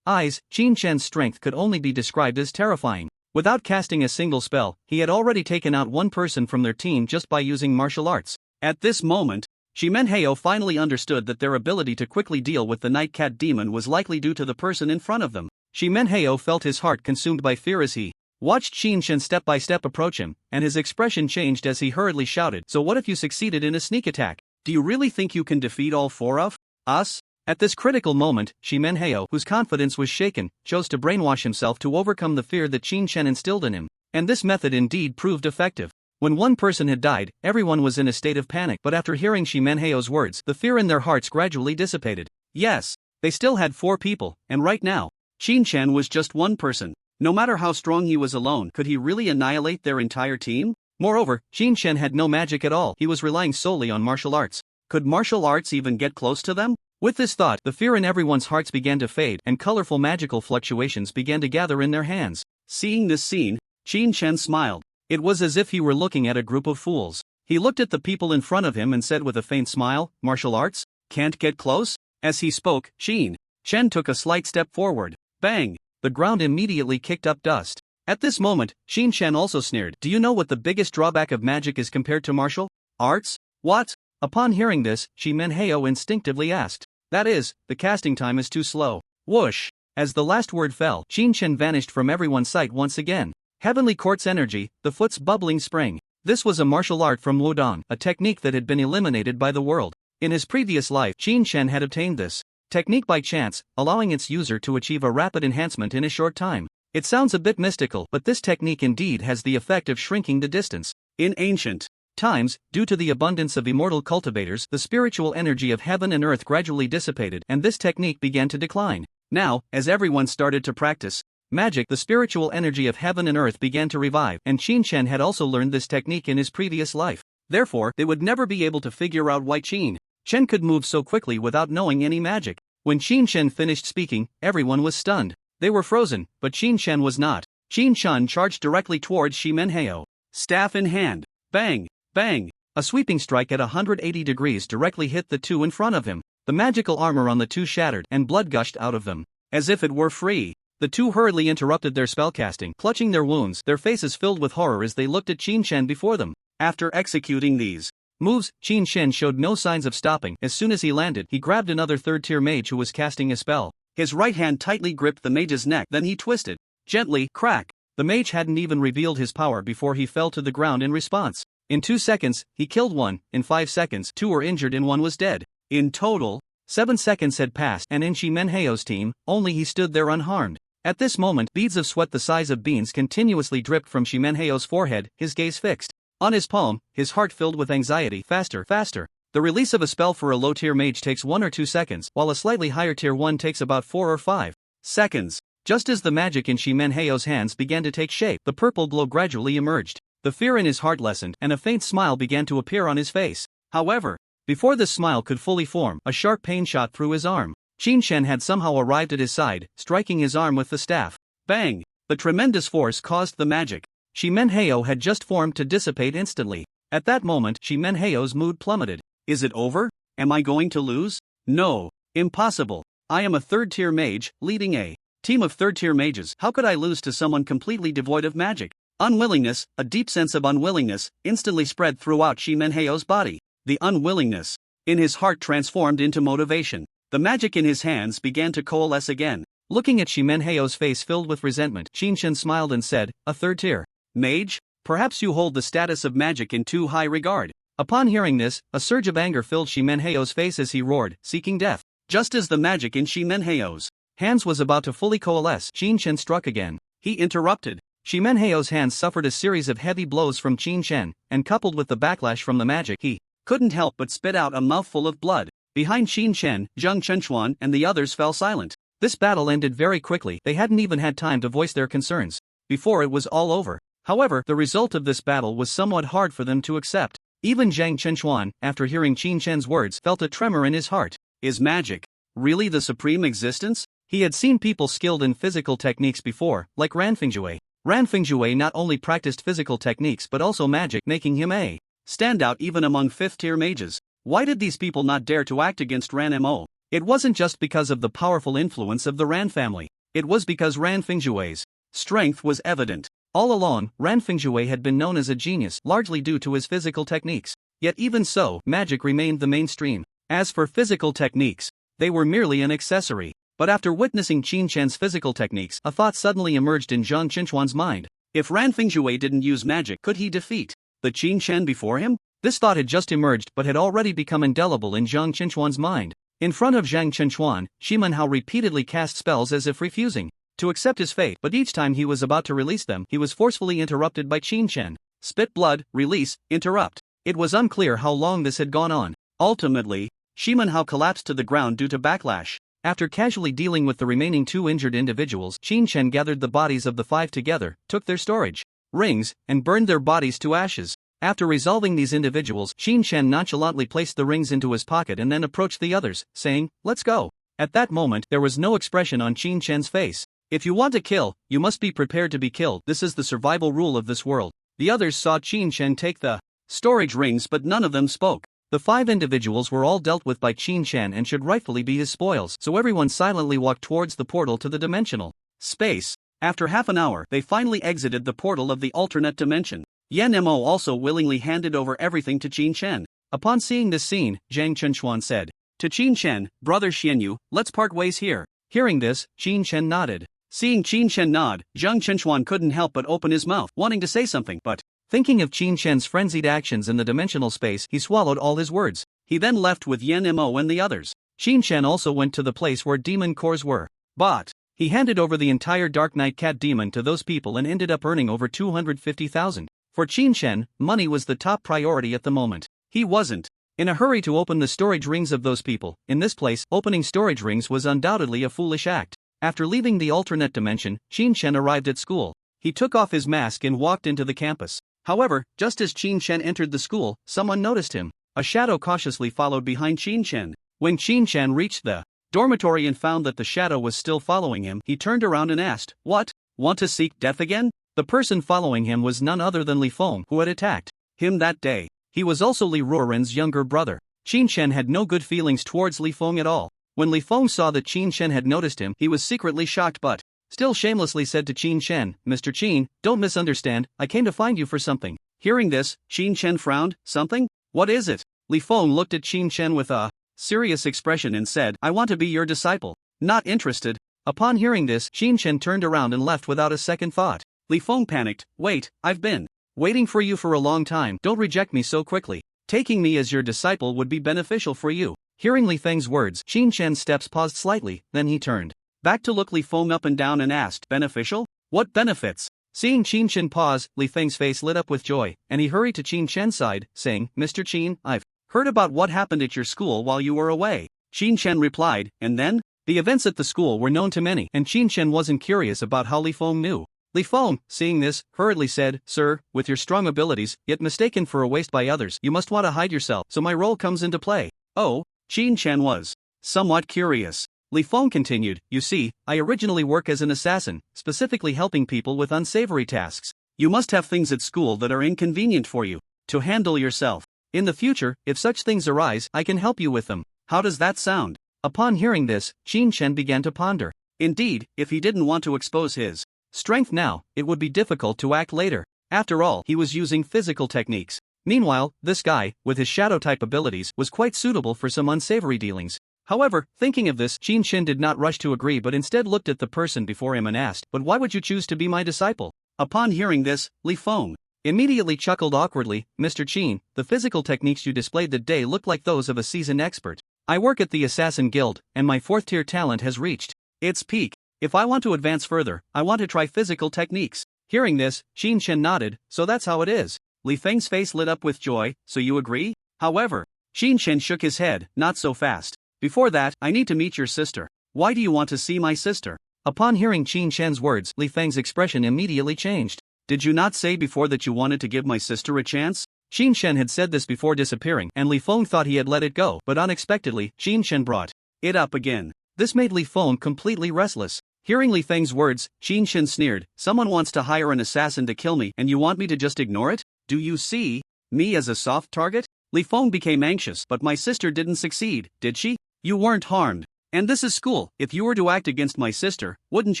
eyes, Qin Shen's strength could only be described as terrifying. Without casting a single spell, he had already taken out one person from their team just by using martial arts. At this moment, Shiman finally understood that their ability to quickly deal with the Night Cat demon was likely due to the person in front of them. Shiman felt his heart consumed by fear as he watched Qin Shen step by step approach him, and his expression changed as he hurriedly shouted, "So what if you succeeded in a sneak attack? Do you really think you can defeat all 4 of us?" At this critical moment, Shiman whose confidence was shaken, chose to brainwash himself to overcome the fear that Qin Shen instilled in him, and this method indeed proved effective. When one person had died, everyone was in a state of panic, but after hearing Shiman words, the fear in their hearts gradually dissipated. Yes, they still had 4 people, and right now, Qin Shen was just one person. No matter how strong he was alone, could he really annihilate their entire team? Moreover, Qin Shen had no magic at all. He was relying solely on martial arts. Could martial arts even get close to them? With this thought, the fear in everyone's hearts began to fade, and colorful magical fluctuations began to gather in their hands. Seeing this scene, Qin Shen smiled. It was as if he were looking at a group of fools. He looked at the people in front of him and said with a faint smile, "Martial arts? Can't get close?" As he spoke, Qin Chen took a slight step forward. Bang! The ground immediately kicked up dust. At this moment, Xin Shan also sneered. Do you know what the biggest drawback of magic is compared to martial arts? What? Upon hearing this, Shiman Heyo instinctively asked. That is, the casting time is too slow. Whoosh! As the last word fell, Xin Shan vanished from everyone's sight once again. Heavenly Quartz Energy, the foot's bubbling spring. This was a martial art from Wudong, a technique that had been eliminated by the world. In his previous life, Xin Shan had obtained this technique by chance, allowing its user to achieve a rapid enhancement in a short time. It sounds a bit mystical, but this technique indeed has the effect of shrinking the distance. In ancient times, due to the abundance of immortal cultivators, the spiritual energy of heaven and earth gradually dissipated, and this technique began to decline. Now, as everyone started to practice magic, the spiritual energy of heaven and earth began to revive, and Qin Shen had also learned this technique in his previous life. Therefore, they would never be able to figure out why Qin Shen could move so quickly without knowing any magic. When Qin Shen finished speaking, everyone was stunned. They were frozen, but Qin Shen was not. Qin Shen charged directly towards Shimen Heyo. Staff in hand. Bang! Bang! A sweeping strike at 180 degrees directly hit the two in front of him. The magical armor on the two shattered, and blood gushed out of them. As if it were free. The two hurriedly interrupted their spellcasting, clutching their wounds, their faces filled with horror as they looked at Qin Shen before them. After executing these moves, Qin Shen showed no signs of stopping. As soon as he landed, he grabbed another third-tier mage who was casting a spell. His right hand tightly gripped the mage's neck, then he twisted. Gently, crack. The mage hadn't even revealed his power before he fell to the ground in response. In 2 seconds, he killed one. In 5 seconds, 2 were injured and 1 was dead. In total, 7 seconds had passed, and in Shimen Heyo's team, only he stood there unharmed. At this moment, beads of sweat the size of beans continuously dripped from Shimen Heyo's forehead, his gaze fixed on his palm, his heart filled with anxiety. Faster, faster. The release of a spell for a low-tier mage takes 1 or 2 seconds, while a slightly higher tier one takes about 4 or 5 seconds. Just as the magic in Shimen Heyo's hands began to take shape, the purple glow gradually emerged. The fear in his heart lessened, and a faint smile began to appear on his face. However, before this smile could fully form, a sharp pain shot through his arm. Qin Shen had somehow arrived at his side, striking his arm with the staff. Bang! The tremendous force caused the magic Shimen Heyo had just formed to dissipate instantly. At that moment, Shimen Heyo's mood plummeted. Is it over? Am I going to lose? No. Impossible. I am a third-tier mage, leading a team of third-tier mages. How could I lose to someone completely devoid of magic? Unwillingness, a deep sense of unwillingness, instantly spread throughout Shimen Heyo's body. The unwillingness in his heart transformed into motivation. The magic in his hands began to coalesce again. Looking at Shimen Heyo's face filled with resentment, Qin Shen smiled and said, a third-tier mage? Perhaps you hold the status of magic in too high regard. Upon hearing this, a surge of anger filled Shimen Heyo's face as he roared, seeking death. Just as the magic in Shimen Heyo's hands was about to fully coalesce, Qin Shen struck again. He interrupted. Shimen Heyo's hands suffered a series of heavy blows from Qin Shen, and coupled with the backlash from the magic, he couldn't help but spit out a mouthful of blood. Behind Qin Shen, Zheng Chenchuan and the others fell silent. This battle ended very quickly. They hadn't even had time to voice their concerns before it was all over. However, the result of this battle was somewhat hard for them to accept. Even Zhang Chenchuan, after hearing Qin Shen's words, felt a tremor in his heart. Is magic really the supreme existence? He had seen people skilled in physical techniques before, like Ran Fingjue. Ran Fingjue not only practiced physical techniques but also magic, making him a standout even among 5th-tier mages. Why did these people not dare to act against Ranmo? It wasn't just because of the powerful influence of the Ran family. It was because Ran Fingjue's strength was evident. All along, Ran Fingjue had been known as a genius, largely due to his physical techniques. Yet even so, magic remained the mainstream. As for physical techniques, they were merely an accessory. But after witnessing Qin Shen's physical techniques, a thought suddenly emerged in Zhang Chenchuan's mind. If Ran Fingjue didn't use magic, could he defeat the Qin Shen before him? This thought had just emerged but had already become indelible in Zhang Chenchuan's mind. In front of Zhang Chenchuan, Shiman Hao repeatedly cast spells as if refusing to accept his fate, but each time he was about to release them, he was forcefully interrupted by Qin Shen. Spit blood, release, interrupt. It was unclear how long this had gone on. Ultimately, Shiman Hao collapsed to the ground due to backlash. After casually dealing with the remaining 2 injured individuals, Qin Shen gathered the bodies of the 5 together, took their storage rings, and burned their bodies to ashes. After resolving these individuals, Qin Shen nonchalantly placed the rings into his pocket and then approached the others, saying, let's go. At that moment, there was no expression on Qin Shen's face. If you want to kill, you must be prepared to be killed. This is the survival rule of this world. The others saw Qin Shen take the storage rings but none of them spoke. The 5 individuals were all dealt with by Qin Shan and should rightfully be his spoils, so everyone silently walked towards the portal to the dimensional space. After half an hour, they finally exited the portal of the alternate dimension. Ranmo also willingly handed over everything to Qin Shan. Upon seeing this scene, Zhang Chenxuan said to Qin Shan, "Brother Xianyu, let's part ways here." Hearing this, Qin Shan nodded. Seeing Qin Shan nod, Zhang Chenxuan couldn't help but open his mouth, wanting to say something, but thinking of Qin Shan's frenzied actions in the dimensional space, he swallowed all his words. He then left with Ranmo and the others. Qin Shan also went to the place where demon cores were. But he handed over the entire Dark Knight Cat demon to those people and ended up earning over 250,000. For Qin Shan, money was the top priority at the moment. He wasn't in a hurry to open the storage rings of those people. In this place, opening storage rings was undoubtedly a foolish act. After leaving the alternate dimension, Qin Shan arrived at school. He took off his mask and walked into the campus. However, just as Qin Shan entered the school, someone noticed him. A shadow cautiously followed behind Qin Shan. When Qin Shan reached the dormitory and found that the shadow was still following him, he turned around and asked, "What? Want to seek death again?" The person following him was none other than Li Feng, who had attacked him that day. He was also Li Ruoren's younger brother. Qin Shan had no good feelings towards Li Feng at all. When Li Feng saw that Qin Shan had noticed him, he was secretly shocked but still shamelessly said to Qin Shan, "Mr. Qin, don't misunderstand, I came to find you for something." Hearing this, Qin Shan frowned. "Something? What is it?" Li Feng looked at Qin Shan with a serious expression and said, "I want to be your disciple." Not interested. Upon hearing this, Qin Shan turned around and left without a second thought. Li Feng panicked. "Wait, I've been waiting for you for a long time, don't reject me so quickly. Taking me as your disciple would be beneficial for you." Hearing Li Feng's words, Qin Shan's steps paused slightly, then he turned back to look Li Feng up and down and asked, "Beneficial? What benefits?" Seeing Qin Shan pause, Li Feng's face lit up with joy, and he hurried to Qin Shan's side, saying, "Mr. Qin, I've heard about what happened at your school while you were away." Qin Shan replied, "And then?" The events at the school were known to many, and Qin Shan wasn't curious about how Li Feng knew. Li Feng, seeing this, hurriedly said, "Sir, with your strong abilities, yet mistaken for a waste by others, you must want to hide yourself, so my role comes into play." "Oh?" Qin Shan was somewhat curious. Li Feng continued, "You see, I originally work as an assassin, specifically helping people with unsavory tasks. You must have things at school that are inconvenient for you to handle yourself. In the future, if such things arise, I can help you with them. How does that sound?" Upon hearing this, Qin Shan began to ponder. Indeed, if he didn't want to expose his strength now, it would be difficult to act later. After all, he was using physical techniques. Meanwhile, this guy, with his shadow-type abilities, was quite suitable for some unsavory dealings. However, thinking of this, Qin Shan did not rush to agree but instead looked at the person before him and asked, "But why would you choose to be my disciple?" Upon hearing this, Li Feng immediately chuckled awkwardly, "Mr. Qin, the physical techniques you displayed that day look like those of a seasoned expert. I work at the Assassin Guild, and my 4th-tier talent has reached its peak. If I want to advance further, I want to try physical techniques." Hearing this, Qin Shan nodded, "So that's how it is." Li Feng's face lit up with joy, "So you agree?" However, Qin Shan shook his head, "Not so fast. Before that, I need to meet your sister." "Why do you want to see my sister?" Upon hearing Qin Shan's words, Li Feng's expression immediately changed. "Did you not say before that you wanted to give my sister a chance?" Qin Shan had said this before disappearing, and Li Feng thought he had let it go, but unexpectedly, Qin Shan brought it up again. This made Li Feng completely restless. Hearing Li Feng's words, Qin Shan sneered, "Someone wants to hire an assassin to kill me and you want me to just ignore it? Do you see me as a soft target?" Li Feng became anxious, "But my sister didn't succeed, did she? You weren't harmed. And this is school. If you were to act against my sister, wouldn't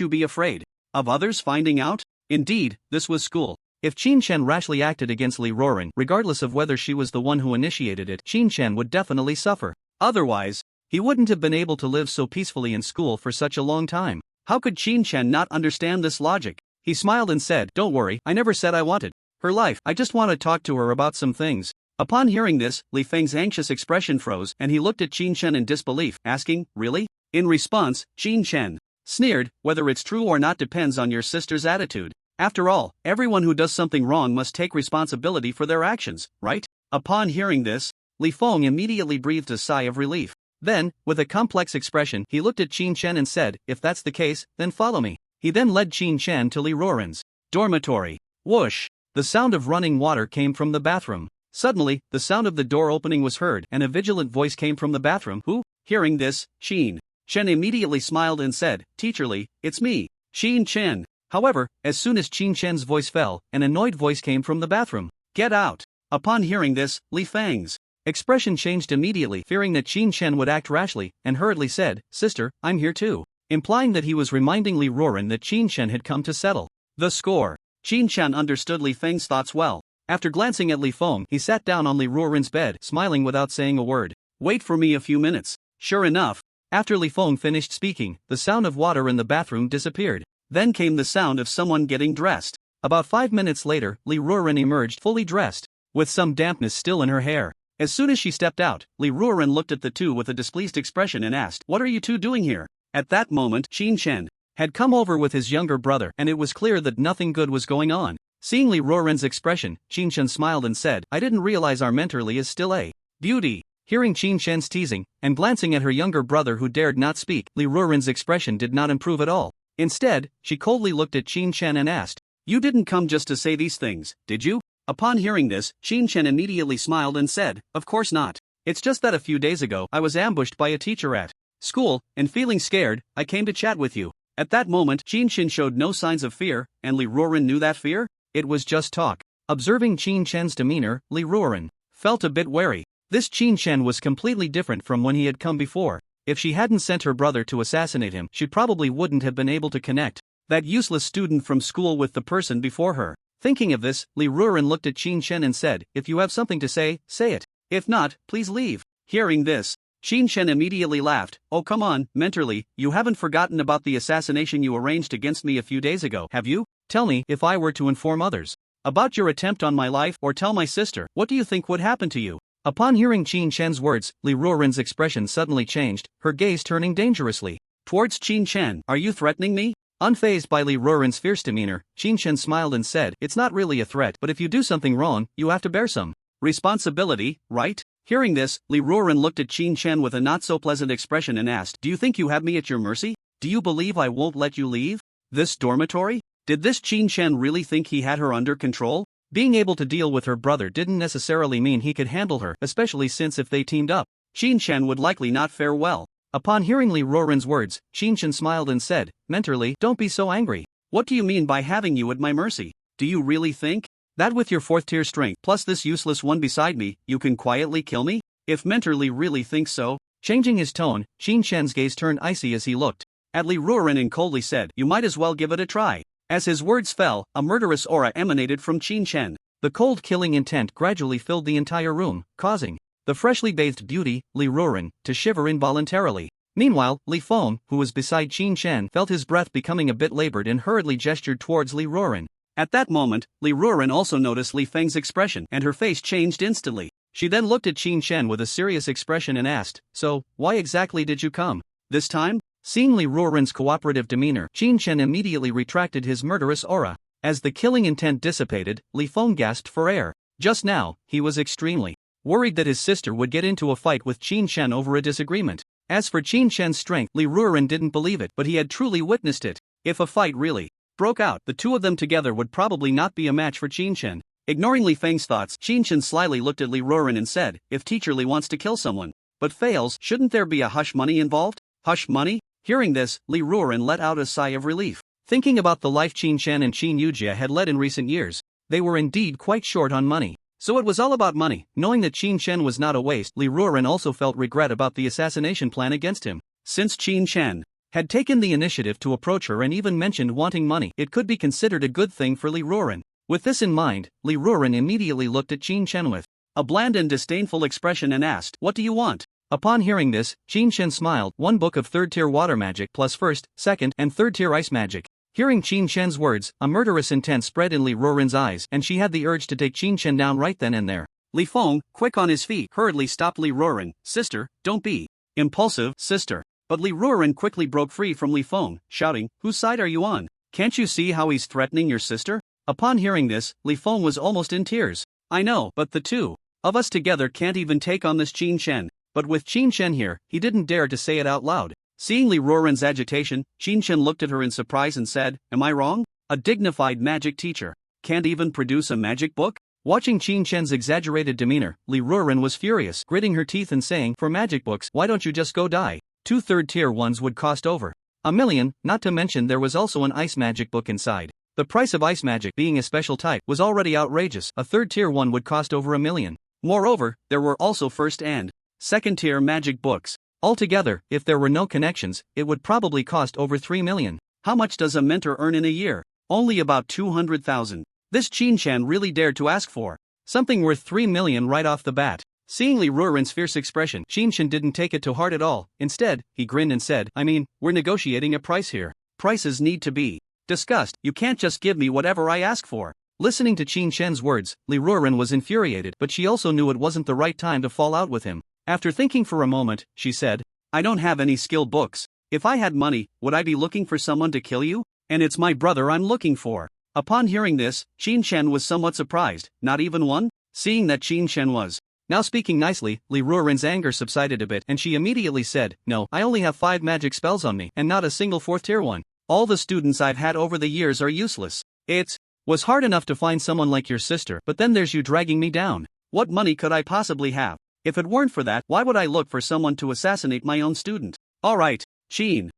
you be afraid of others finding out?" Indeed, this was school. If Qin Shan rashly acted against Li Ruoren, regardless of whether she was the one who initiated it, Qin Shan would definitely suffer. Otherwise, he wouldn't have been able to live so peacefully in school for such a long time. How could Qin Shan not understand this logic? He smiled and said, "Don't worry, I never said I wanted her life, I just want to talk to her about some things." Upon hearing this, Li Feng's anxious expression froze and he looked at Qin Shan in disbelief, asking, "Really?" In response, Qin Shan sneered, "Whether it's true or not depends on your sister's attitude. After all, everyone who does something wrong must take responsibility for their actions, right?" Upon hearing this, Li Feng immediately breathed a sigh of relief. Then, with a complex expression, he looked at Qin Shan and said, "If that's the case, then follow me." He then led Qin Shan to Li Ruoren's dormitory. Whoosh! The sound of running water came from the bathroom. Suddenly, the sound of the door opening was heard, and a vigilant voice came from the bathroom. "Who?" Hearing this, Qin Shan immediately smiled and said, "Teacher Li, it's me, Qin Shan." However, as soon as Qin Shan's voice fell, an annoyed voice came from the bathroom. "Get out!" Upon hearing this, Li Feng's expression changed immediately, fearing that Qin Chen would act rashly, and hurriedly said, "Sister, I'm here too," implying that he was reminding Li Ruoran that Qin Chen had come to settle the score. Qin Chen understood Li Feng's thoughts well. After glancing at Li Feng, he sat down on Li Ruoran's bed, smiling without saying a word. "Wait for me a few minutes." Sure enough, after Li Feng finished speaking, the sound of water in the bathroom disappeared. Then came the sound of someone getting dressed. About 5 minutes later, Li Ruoran emerged fully dressed, with some dampness still in her hair. As soon as she stepped out, Li Ruoran looked at the two with a displeased expression and asked, "What are you two doing here?" At that moment, Qin Chen had come over with his younger brother, and it was clear that nothing good was going on. Seeing Li Ruoran's expression, Qin Chen smiled and said, "I didn't realize our mentor Li is still a beauty." Hearing Qin Chen's teasing, and glancing at her younger brother who dared not speak, Li Ruoran's expression did not improve at all. Instead, she coldly looked at Qin Chen and asked, "You didn't come just to say these things, did you?" Upon hearing this, Qin Chen immediately smiled and said, "Of course not. It's just that a few days ago I was ambushed by a teacher at school, and feeling scared, I came to chat with you." At that moment, Qin Chen showed no signs of fear, and Li Ruoran knew that fear? It was just talk. Observing Qin Chen's demeanor, Li Ruoran felt a bit wary. This Qin Chen was completely different from when he had come before. If she hadn't sent her brother to assassinate him, she probably wouldn't have been able to connect that useless student from school with the person before her. Thinking of this, Li Ruoran looked at Qin Chen and said, "If you have something to say, say it. If not, please leave." Hearing this, Qin Chen immediately laughed. "Oh come on, mentor Li, you haven't forgotten about the assassination you arranged against me a few days ago, have you? Tell me, if I were to inform others about your attempt on my life or tell my sister, what do you think would happen to you?" Upon hearing Qin Chen's words, Li Ruoran's expression suddenly changed, her gaze turning dangerously towards Qin Chen. "Are you threatening me?" Unfazed by Li Ruoran's fierce demeanor, Qin Chen smiled and said, "It's not really a threat, but if you do something wrong, you have to bear some responsibility, right?" Hearing this, Li Ruoran looked at Qin Chen with a not-so-pleasant expression and asked, "Do you think you have me at your mercy? Do you believe I won't let you leave this dormitory?" Did this Qin Chen really think he had her under control? Being able to deal with her brother didn't necessarily mean he could handle her, especially since if they teamed up, Qin Chen would likely not fare well. Upon hearing Li Ruoran's words, Qin Chen smiled and said, "Mentor Li, don't be so angry. What do you mean by having you at my mercy? Do you really think that with your 4th tier strength plus this useless one beside me, you can quietly kill me? If Mentor Li really thinks so?" Changing his tone, Qin Chen's gaze turned icy as he looked at Li Ruoran and coldly said, "You might as well give it a try." As his words fell, a murderous aura emanated from Qin Chen. The cold killing intent gradually filled the entire room, causing the freshly bathed beauty, Li Ruoran, to shiver involuntarily. Meanwhile, Li Feng, who was beside Qin Chen, felt his breath becoming a bit labored and hurriedly gestured towards Li Ruoran. At that moment, Li Ruoran also noticed Li Feng's expression and her face changed instantly. She then looked at Qin Chen with a serious expression and asked, "So, why exactly did you come this time?" Seeing Li Ruoran's cooperative demeanor, Qin Chen immediately retracted his murderous aura. As the killing intent dissipated, Li Feng gasped for air. Just now, he was extremely worried that his sister would get into a fight with Qin Chen over a disagreement. As for Qin Chen's strength, Li Ruoran didn't believe it, but he had truly witnessed it. If a fight really broke out, the two of them together would probably not be a match for Qin Chen. Ignoring Li Feng's thoughts, Qin Chen slyly looked at Li Ruoran and said, "If Teacher Li wants to kill someone, but fails, shouldn't there be a hush money involved?" Hush money? Hearing this, Li Ruoran let out a sigh of relief. Thinking about the life Qin Chen and Qin Yujia had led in recent years, they were indeed quite short on money. So it was all about money. Knowing that Qin Chen was not a waste, Li Ruoran also felt regret about the assassination plan against him. Since Qin Chen had taken the initiative to approach her and even mentioned wanting money, it could be considered a good thing for Li Ruoran. With this in mind, Li Ruoran immediately looked at Qin Chen with a bland and disdainful expression and asked, "What do you want?" Upon hearing this, Qin Chen smiled. "1 book of 3rd tier water magic plus 1st, 2nd, and 3rd tier ice magic." Hearing Qin Chen's words, a murderous intent spread in Li Ruoran's eyes, and she had the urge to take Qin Chen down right then and there. Li Feng, quick on his feet, hurriedly stopped Li Ruoran. "Sister, don't be impulsive, sister." But Li Ruoran quickly broke free from Li Feng, shouting, "Whose side are you on? Can't you see how he's threatening your sister?" Upon hearing this, Li Feng was almost in tears. "I know, but the two of us together can't even take on this Qin Chen." But with Qin Chen here, he didn't dare to say it out loud. Seeing Li Ruoran's agitation, Qin Chen looked at her in surprise and said, "Am I wrong? A dignified magic teacher can't even produce a magic book?" Watching Qin Chen's exaggerated demeanor, Li Ruoran was furious, gritting her teeth and saying, "For magic books, why don't you just go die? 2 3rd-tier ones would cost over $1 million, not to mention there was also an ice magic book inside. The price of ice magic, being a special type, was already outrageous. A 3rd-tier one would cost over $1 million. Moreover, there were also first and second-tier magic books. Altogether, if there were no connections, it would probably cost over 3 million. How much does a mentor earn in a year? Only about 200,000. This Chen really dared to ask for something worth 3 million right off the bat. Seeing Li Ruoren's fierce expression, Chen didn't take it to heart at all. Instead, he grinned and said, I mean, we're negotiating a price here. Prices need to be discussed. You can't just give me whatever I ask for. Listening to Chen's words, Li Ruoren was infuriated, but she also knew it wasn't the right time to fall out with him. After thinking for a moment, she said, I don't have any skill books. If I had money, would I be looking for someone to kill you? And it's my brother I'm looking for. Upon hearing this, Chen was somewhat surprised. Not even one? Seeing that Chen was now speaking nicely, Li Ruoren's anger subsided a bit and she immediately said, no, I only have 5 magic spells on me and not a single 4th tier one. All the students I've had over the years are useless. It was hard enough to find someone like your sister, but then there's you dragging me down. What money could I possibly have? If it weren't for that, why would I look for someone to assassinate my own student? Alright, Chen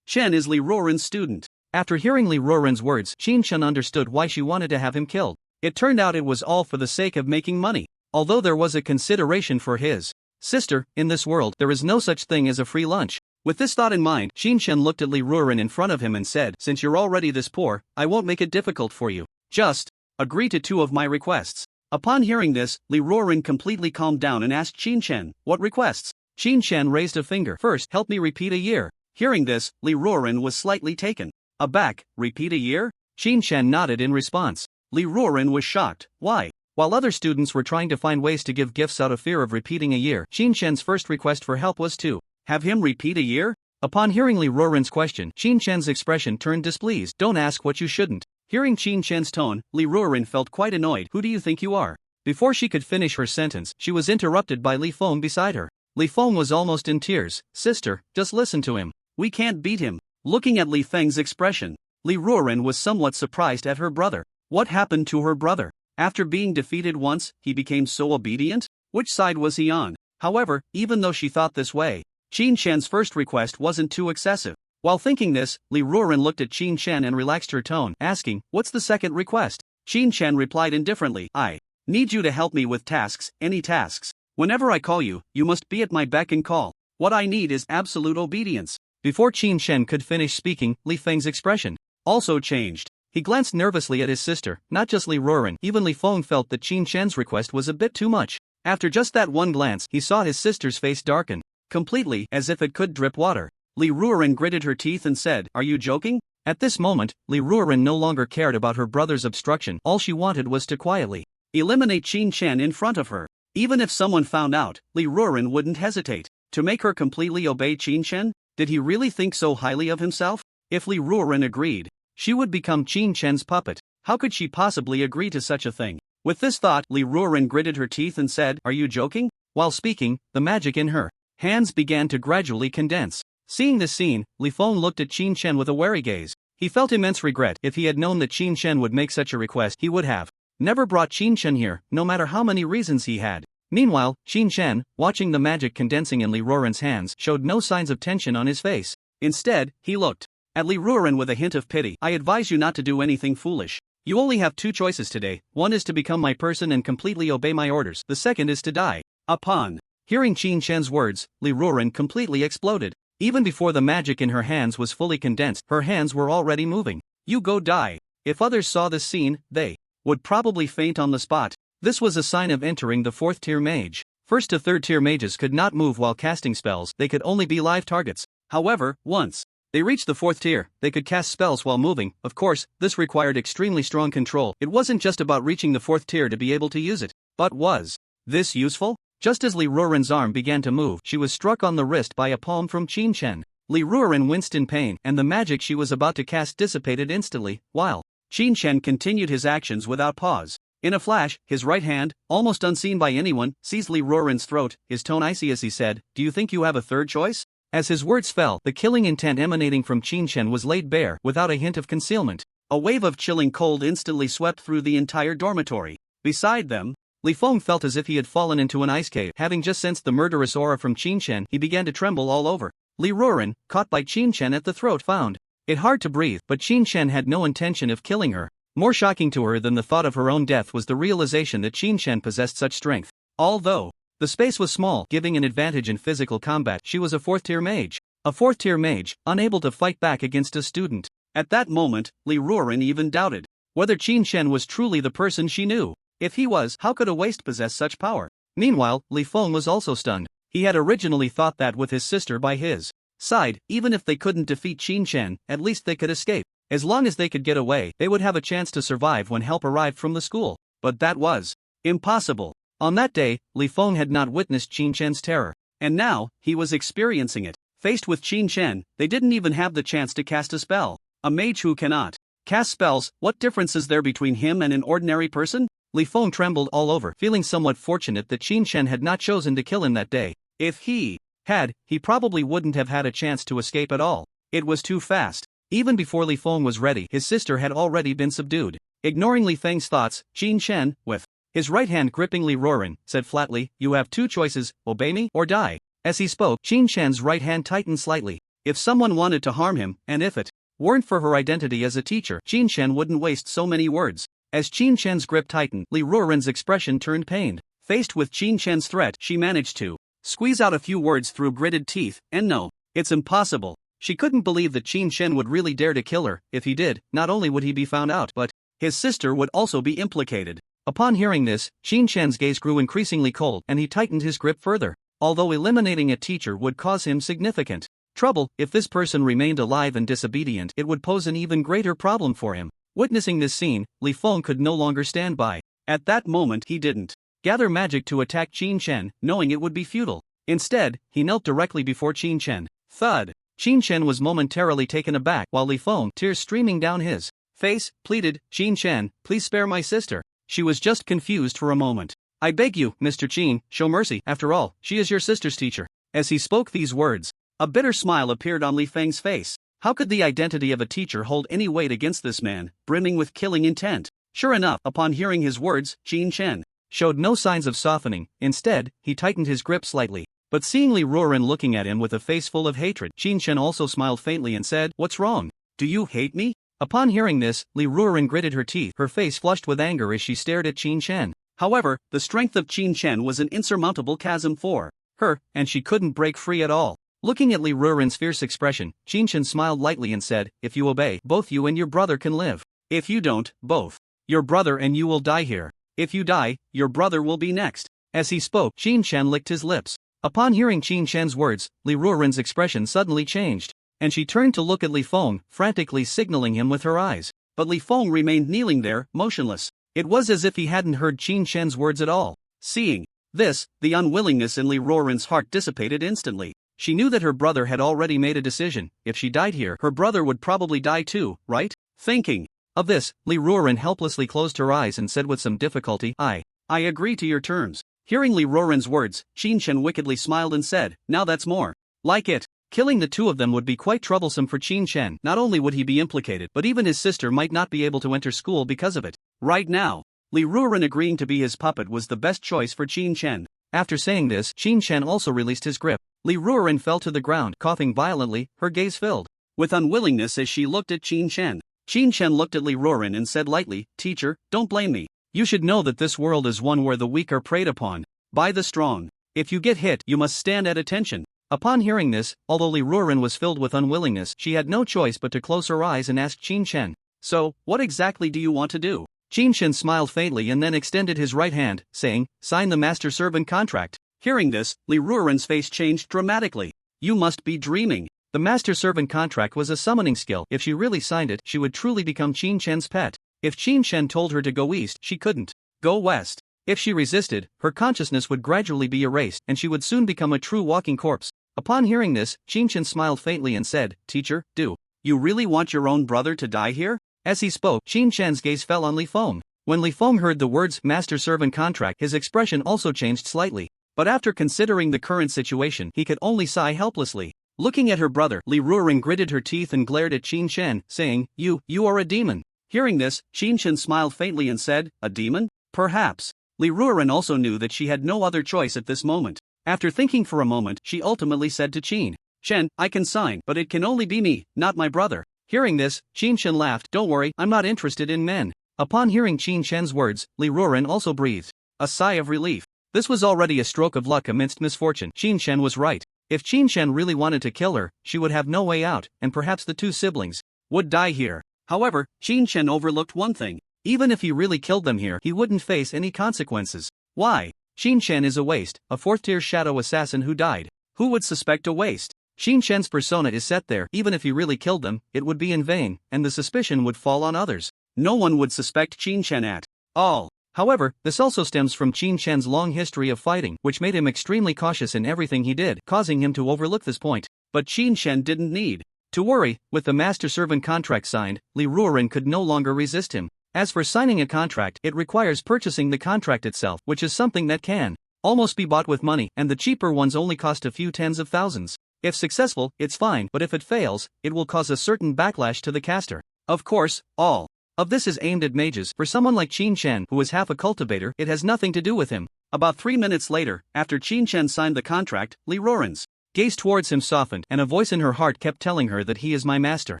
is Li Ruoren's student. After hearing Li Ruoren's words, Chen understood why she wanted to have him killed. It turned out it was all for the sake of making money. Although there was a consideration for his sister, in this world there is no such thing as a free lunch. With this thought in mind, Chen looked at Li Ruoren in front of him and said, since you're already this poor, I won't make it difficult for you. Just agree to 2 of my requests. Upon hearing this, Li Ruoren completely calmed down and asked Chen, what requests? Chen raised a finger. First, help me repeat a year. Hearing this, Li Ruoren was slightly taken aback. Repeat a year? Chen nodded in response. Li Ruoren was shocked. Why? While other students were trying to find ways to give gifts out of fear of repeating a year, Chen's first request for help was to have him repeat a year? Upon hearing Li Ruoren's question, Chen's expression turned displeased. Don't ask what you shouldn't. Hearing Chen's tone, Li Ruoren felt quite annoyed. Who do you think you are? Before she could finish her sentence, she was interrupted by Li Feng beside her. Li Feng was almost in tears. Sister, just listen to him. We can't beat him. Looking at Li Feng's expression, Li Ruoren was somewhat surprised at her brother. What happened to her brother? After being defeated once, he became so obedient? Which side was he on? However, even though she thought this way, Chen's first request wasn't too excessive. While thinking this, Li Ruoren looked at Chen and relaxed her tone, asking, what's the second request? Chen replied indifferently, I need you to help me with tasks, any tasks. Whenever I call you, you must be at my beck and call. What I need is absolute obedience. Before Chen could finish speaking, Li Feng's expression also changed. He glanced nervously at his sister. Not just Li Ruoren, even Li Feng felt that Chen's request was a bit too much. After just that one glance, he saw his sister's face darken completely, as if it could drip water. Li Ruoren gritted her teeth and said, are you joking? At this moment, Li Ruoren no longer cared about her brother's obstruction. All she wanted was to quietly eliminate Chen in front of her. Even if someone found out, Li Ruoren wouldn't hesitate to make her completely obey Chen. Did he really think so highly of himself? If Li Ruoren agreed, she would become Chen's puppet. How could she possibly agree to such a thing? With this thought, Li Ruoren gritted her teeth and said, are you joking? While speaking, the magic in her hands began to gradually condense. Seeing this scene, Li Feng looked at Chen with a wary gaze. He felt immense regret. If he had known that Chen would make such a request, he would have never brought Chen here, no matter how many reasons he had. Meanwhile, Chen, watching the magic condensing in Li Ruoren's hands, showed no signs of tension on his face. Instead, he looked at Li Ruoren with a hint of pity. I advise you not to do anything foolish. You only have 2 choices today. One is to become my person and completely obey my orders. The second is to die. Upon hearing Chen's words, Li Ruoren completely exploded. Even before the magic in her hands was fully condensed, her hands were already moving. You go die. If others saw this scene, they would probably faint on the spot. This was a sign of entering the 4th tier mage. 1st to 3rd tier mages could not move while casting spells, they could only be live targets. However, once they reached the 4th tier, they could cast spells while moving. Of course, this required extremely strong control. It wasn't just about reaching the 4th tier to be able to use it. But was this useful? Just as Li Ruoren's arm began to move, she was struck on the wrist by a palm from Chen. Li Ruoren winced in pain, and the magic she was about to cast dissipated instantly, while Chen continued his actions without pause. In a flash, his right hand, almost unseen by anyone, seized Li Ruoren's throat, his tone icy as he said, do you think you have a third choice? As his words fell, the killing intent emanating from Chen was laid bare, without a hint of concealment. A wave of chilling cold instantly swept through the entire dormitory. Beside them, Li Feng felt as if he had fallen into an ice cave. Having just sensed the murderous aura from Chen, he began to tremble all over. Li Ruoren, caught by Chen at the throat, found it hard to breathe, but Chen had no intention of killing her. More shocking to her than the thought of her own death was the realization that Chen possessed such strength. Although the space was small, giving an advantage in physical combat, she was a 4th-tier mage. A 4th-tier mage, unable to fight back against a student. At that moment, Liuran even doubted whether Qin Shen was truly the person she knew. If he was, how could a waste possess such power? Meanwhile, Li Feng was also stunned. He had originally thought that with his sister by his side, even if they couldn't defeat Qin Shen, at least they could escape. As long as they could get away, they would have a chance to survive when help arrived from the school. But that was impossible. On that day, Li Feng had not witnessed Qin Shen's terror. And now, he was experiencing it. Faced with Qin Shen, they didn't even have the chance to cast a spell. A mage who cannot cast spells, what difference is there between him and an ordinary person? Li Feng trembled all over, feeling somewhat fortunate that Qin Shen had not chosen to kill him that day. If he had, he probably wouldn't have had a chance to escape at all. It was too fast. Even before Li Feng was ready, his sister had already been subdued. Ignoring Li Feng's thoughts, Qin Shen, with his right hand gripping Liuran, said flatly, "You have two choices, obey me or die." As he spoke, Qin Shen's right hand tightened slightly. If someone wanted to harm him, and if it weren't for her identity as a teacher, Qin Shen wouldn't waste so many words. As Qin Shen's grip tightened, Liuran's expression turned pained. Faced with Qin Shen's threat, she managed to squeeze out a few words through gritted teeth, and no, it's impossible. She couldn't believe that Qin Shen would really dare to kill her. If he did, not only would he be found out, but his sister would also be implicated. Upon hearing this, Qin Shen's gaze grew increasingly cold, and he tightened his grip further. Although eliminating a teacher would cause him significant trouble, if this person remained alive and disobedient, it would pose an even greater problem for him. Witnessing this scene, Li Feng could no longer stand by. At that moment, he didn't gather magic to attack Qin Shen, knowing it would be futile. Instead, he knelt directly before Qin Shen. Thud! Qin Shen was momentarily taken aback, while Li Feng, tears streaming down his face, pleaded, "Qin Shen, please spare my sister." She was just confused for a moment. "I beg you, Mr. Qin, show mercy. After all, she is your sister's teacher." As he spoke these words, a bitter smile appeared on Li Feng's face. How could the identity of a teacher hold any weight against this man, brimming with killing intent? Sure enough, upon hearing his words, Qin Shen showed no signs of softening. Instead, he tightened his grip slightly. But seeing Liuran looking at him with a face full of hatred, Qin Shen also smiled faintly and said, "What's wrong? Do you hate me?" Upon hearing this, Liuran gritted her teeth, her face flushed with anger as she stared at Qin Shen. However, the strength of Qin Shen was an insurmountable chasm for her, and she couldn't break free at all. Looking at Liuran's fierce expression, Qin Shen smiled lightly and said, "If you obey, both you and your brother can live. If you don't, both your brother and you will die here. If you die, your brother will be next." As he spoke, Qin Shen licked his lips. Upon hearing Qin Shen's words, Liuran's expression suddenly changed, and she turned to look at Li Feng, frantically signaling him with her eyes. But Li Feng remained kneeling there, motionless. It was as if he hadn't heard Qin Shen's words at all. Seeing this, the unwillingness in Liuran's heart dissipated instantly. She knew that her brother had already made a decision. If she died here, her brother would probably die too, right? Thinking of this, Liuran helplessly closed her eyes and said with some difficulty, I agree to your terms." Hearing Liuran's words, Qin Shen wickedly smiled and said, "Now that's more like it." Killing the two of them would be quite troublesome for Qin Shen. Not only would he be implicated, but even his sister might not be able to enter school because of it. Right now, Liuran agreeing to be his puppet was the best choice for Qin Shen. After saying this, Qin Shen also released his grip. Liuran fell to the ground, coughing violently, her gaze filled with unwillingness as she looked at Qin Shen. Qin Shen looked at Liuran and said lightly, "Teacher, don't blame me. You should know that this world is one where the weak are preyed upon by the strong. If you get hit, you must stand at attention." Upon hearing this, although Liuran was filled with unwillingness, she had no choice but to close her eyes and ask Qin Shen, "So, what exactly do you want to do?" Qin Shen smiled faintly and then extended his right hand, saying, "Sign the master-servant contract." Hearing this, Liuran's face changed dramatically. "You must be dreaming." The master-servant contract was a summoning skill. If she really signed it, she would truly become Qin Shen's pet. If Qin Shen told her to go east, she couldn't go west. If she resisted, her consciousness would gradually be erased, and she would soon become a true walking corpse. Upon hearing this, Qin Shen smiled faintly and said, "Teacher, do you really want your own brother to die here?" As he spoke, Qin Shen's gaze fell on Li Feng. When Li Feng heard the words master-servant contract, his expression also changed slightly. But after considering the current situation, he could only sigh helplessly. Looking at her brother, Liuran gritted her teeth and glared at Qin Shen, saying, You are a demon." Hearing this, Qin Shen smiled faintly and said, "A demon? Perhaps." Liuran also knew that she had no other choice at this moment. After thinking for a moment, she ultimately said to Qin Shen, "I can sign, but it can only be me, not my brother." Hearing this, Qin Shen laughed, "Don't worry, I'm not interested in men." Upon hearing Qin Shen's words, Liuran also breathed a sigh of relief. This was already a stroke of luck amidst misfortune. Qin Shen was right. If Qin Shen really wanted to kill her, she would have no way out, and perhaps the two siblings would die here. However, Qin Shen overlooked one thing. Even if he really killed them here, he wouldn't face any consequences. Why? Qin Shen is a waste, a fourth-tier shadow assassin who died. Who would suspect a waste? Qin Shen's persona is set there. Even if he really killed them, it would be in vain, and the suspicion would fall on others. No one would suspect Qin Shen at all. However, this also stems from Qin Shen's long history of fighting, which made him extremely cautious in everything he did, causing him to overlook this point. But Qin Shen didn't need to worry. With the master-servant contract signed, Liuran could no longer resist him. As for signing a contract, it requires purchasing the contract itself, which is something that can almost be bought with money, and the cheaper ones only cost a few tens of thousands. If successful, it's fine, but if it fails, it will cause a certain backlash to the caster. Of course, all of this is aimed at mages. For someone like Qin Shen, who is half a cultivator, it has nothing to do with him. About 3 minutes later, after Qin Shen signed the contract, Liuran's gaze towards him softened, and a voice in her heart kept telling her that he is my master.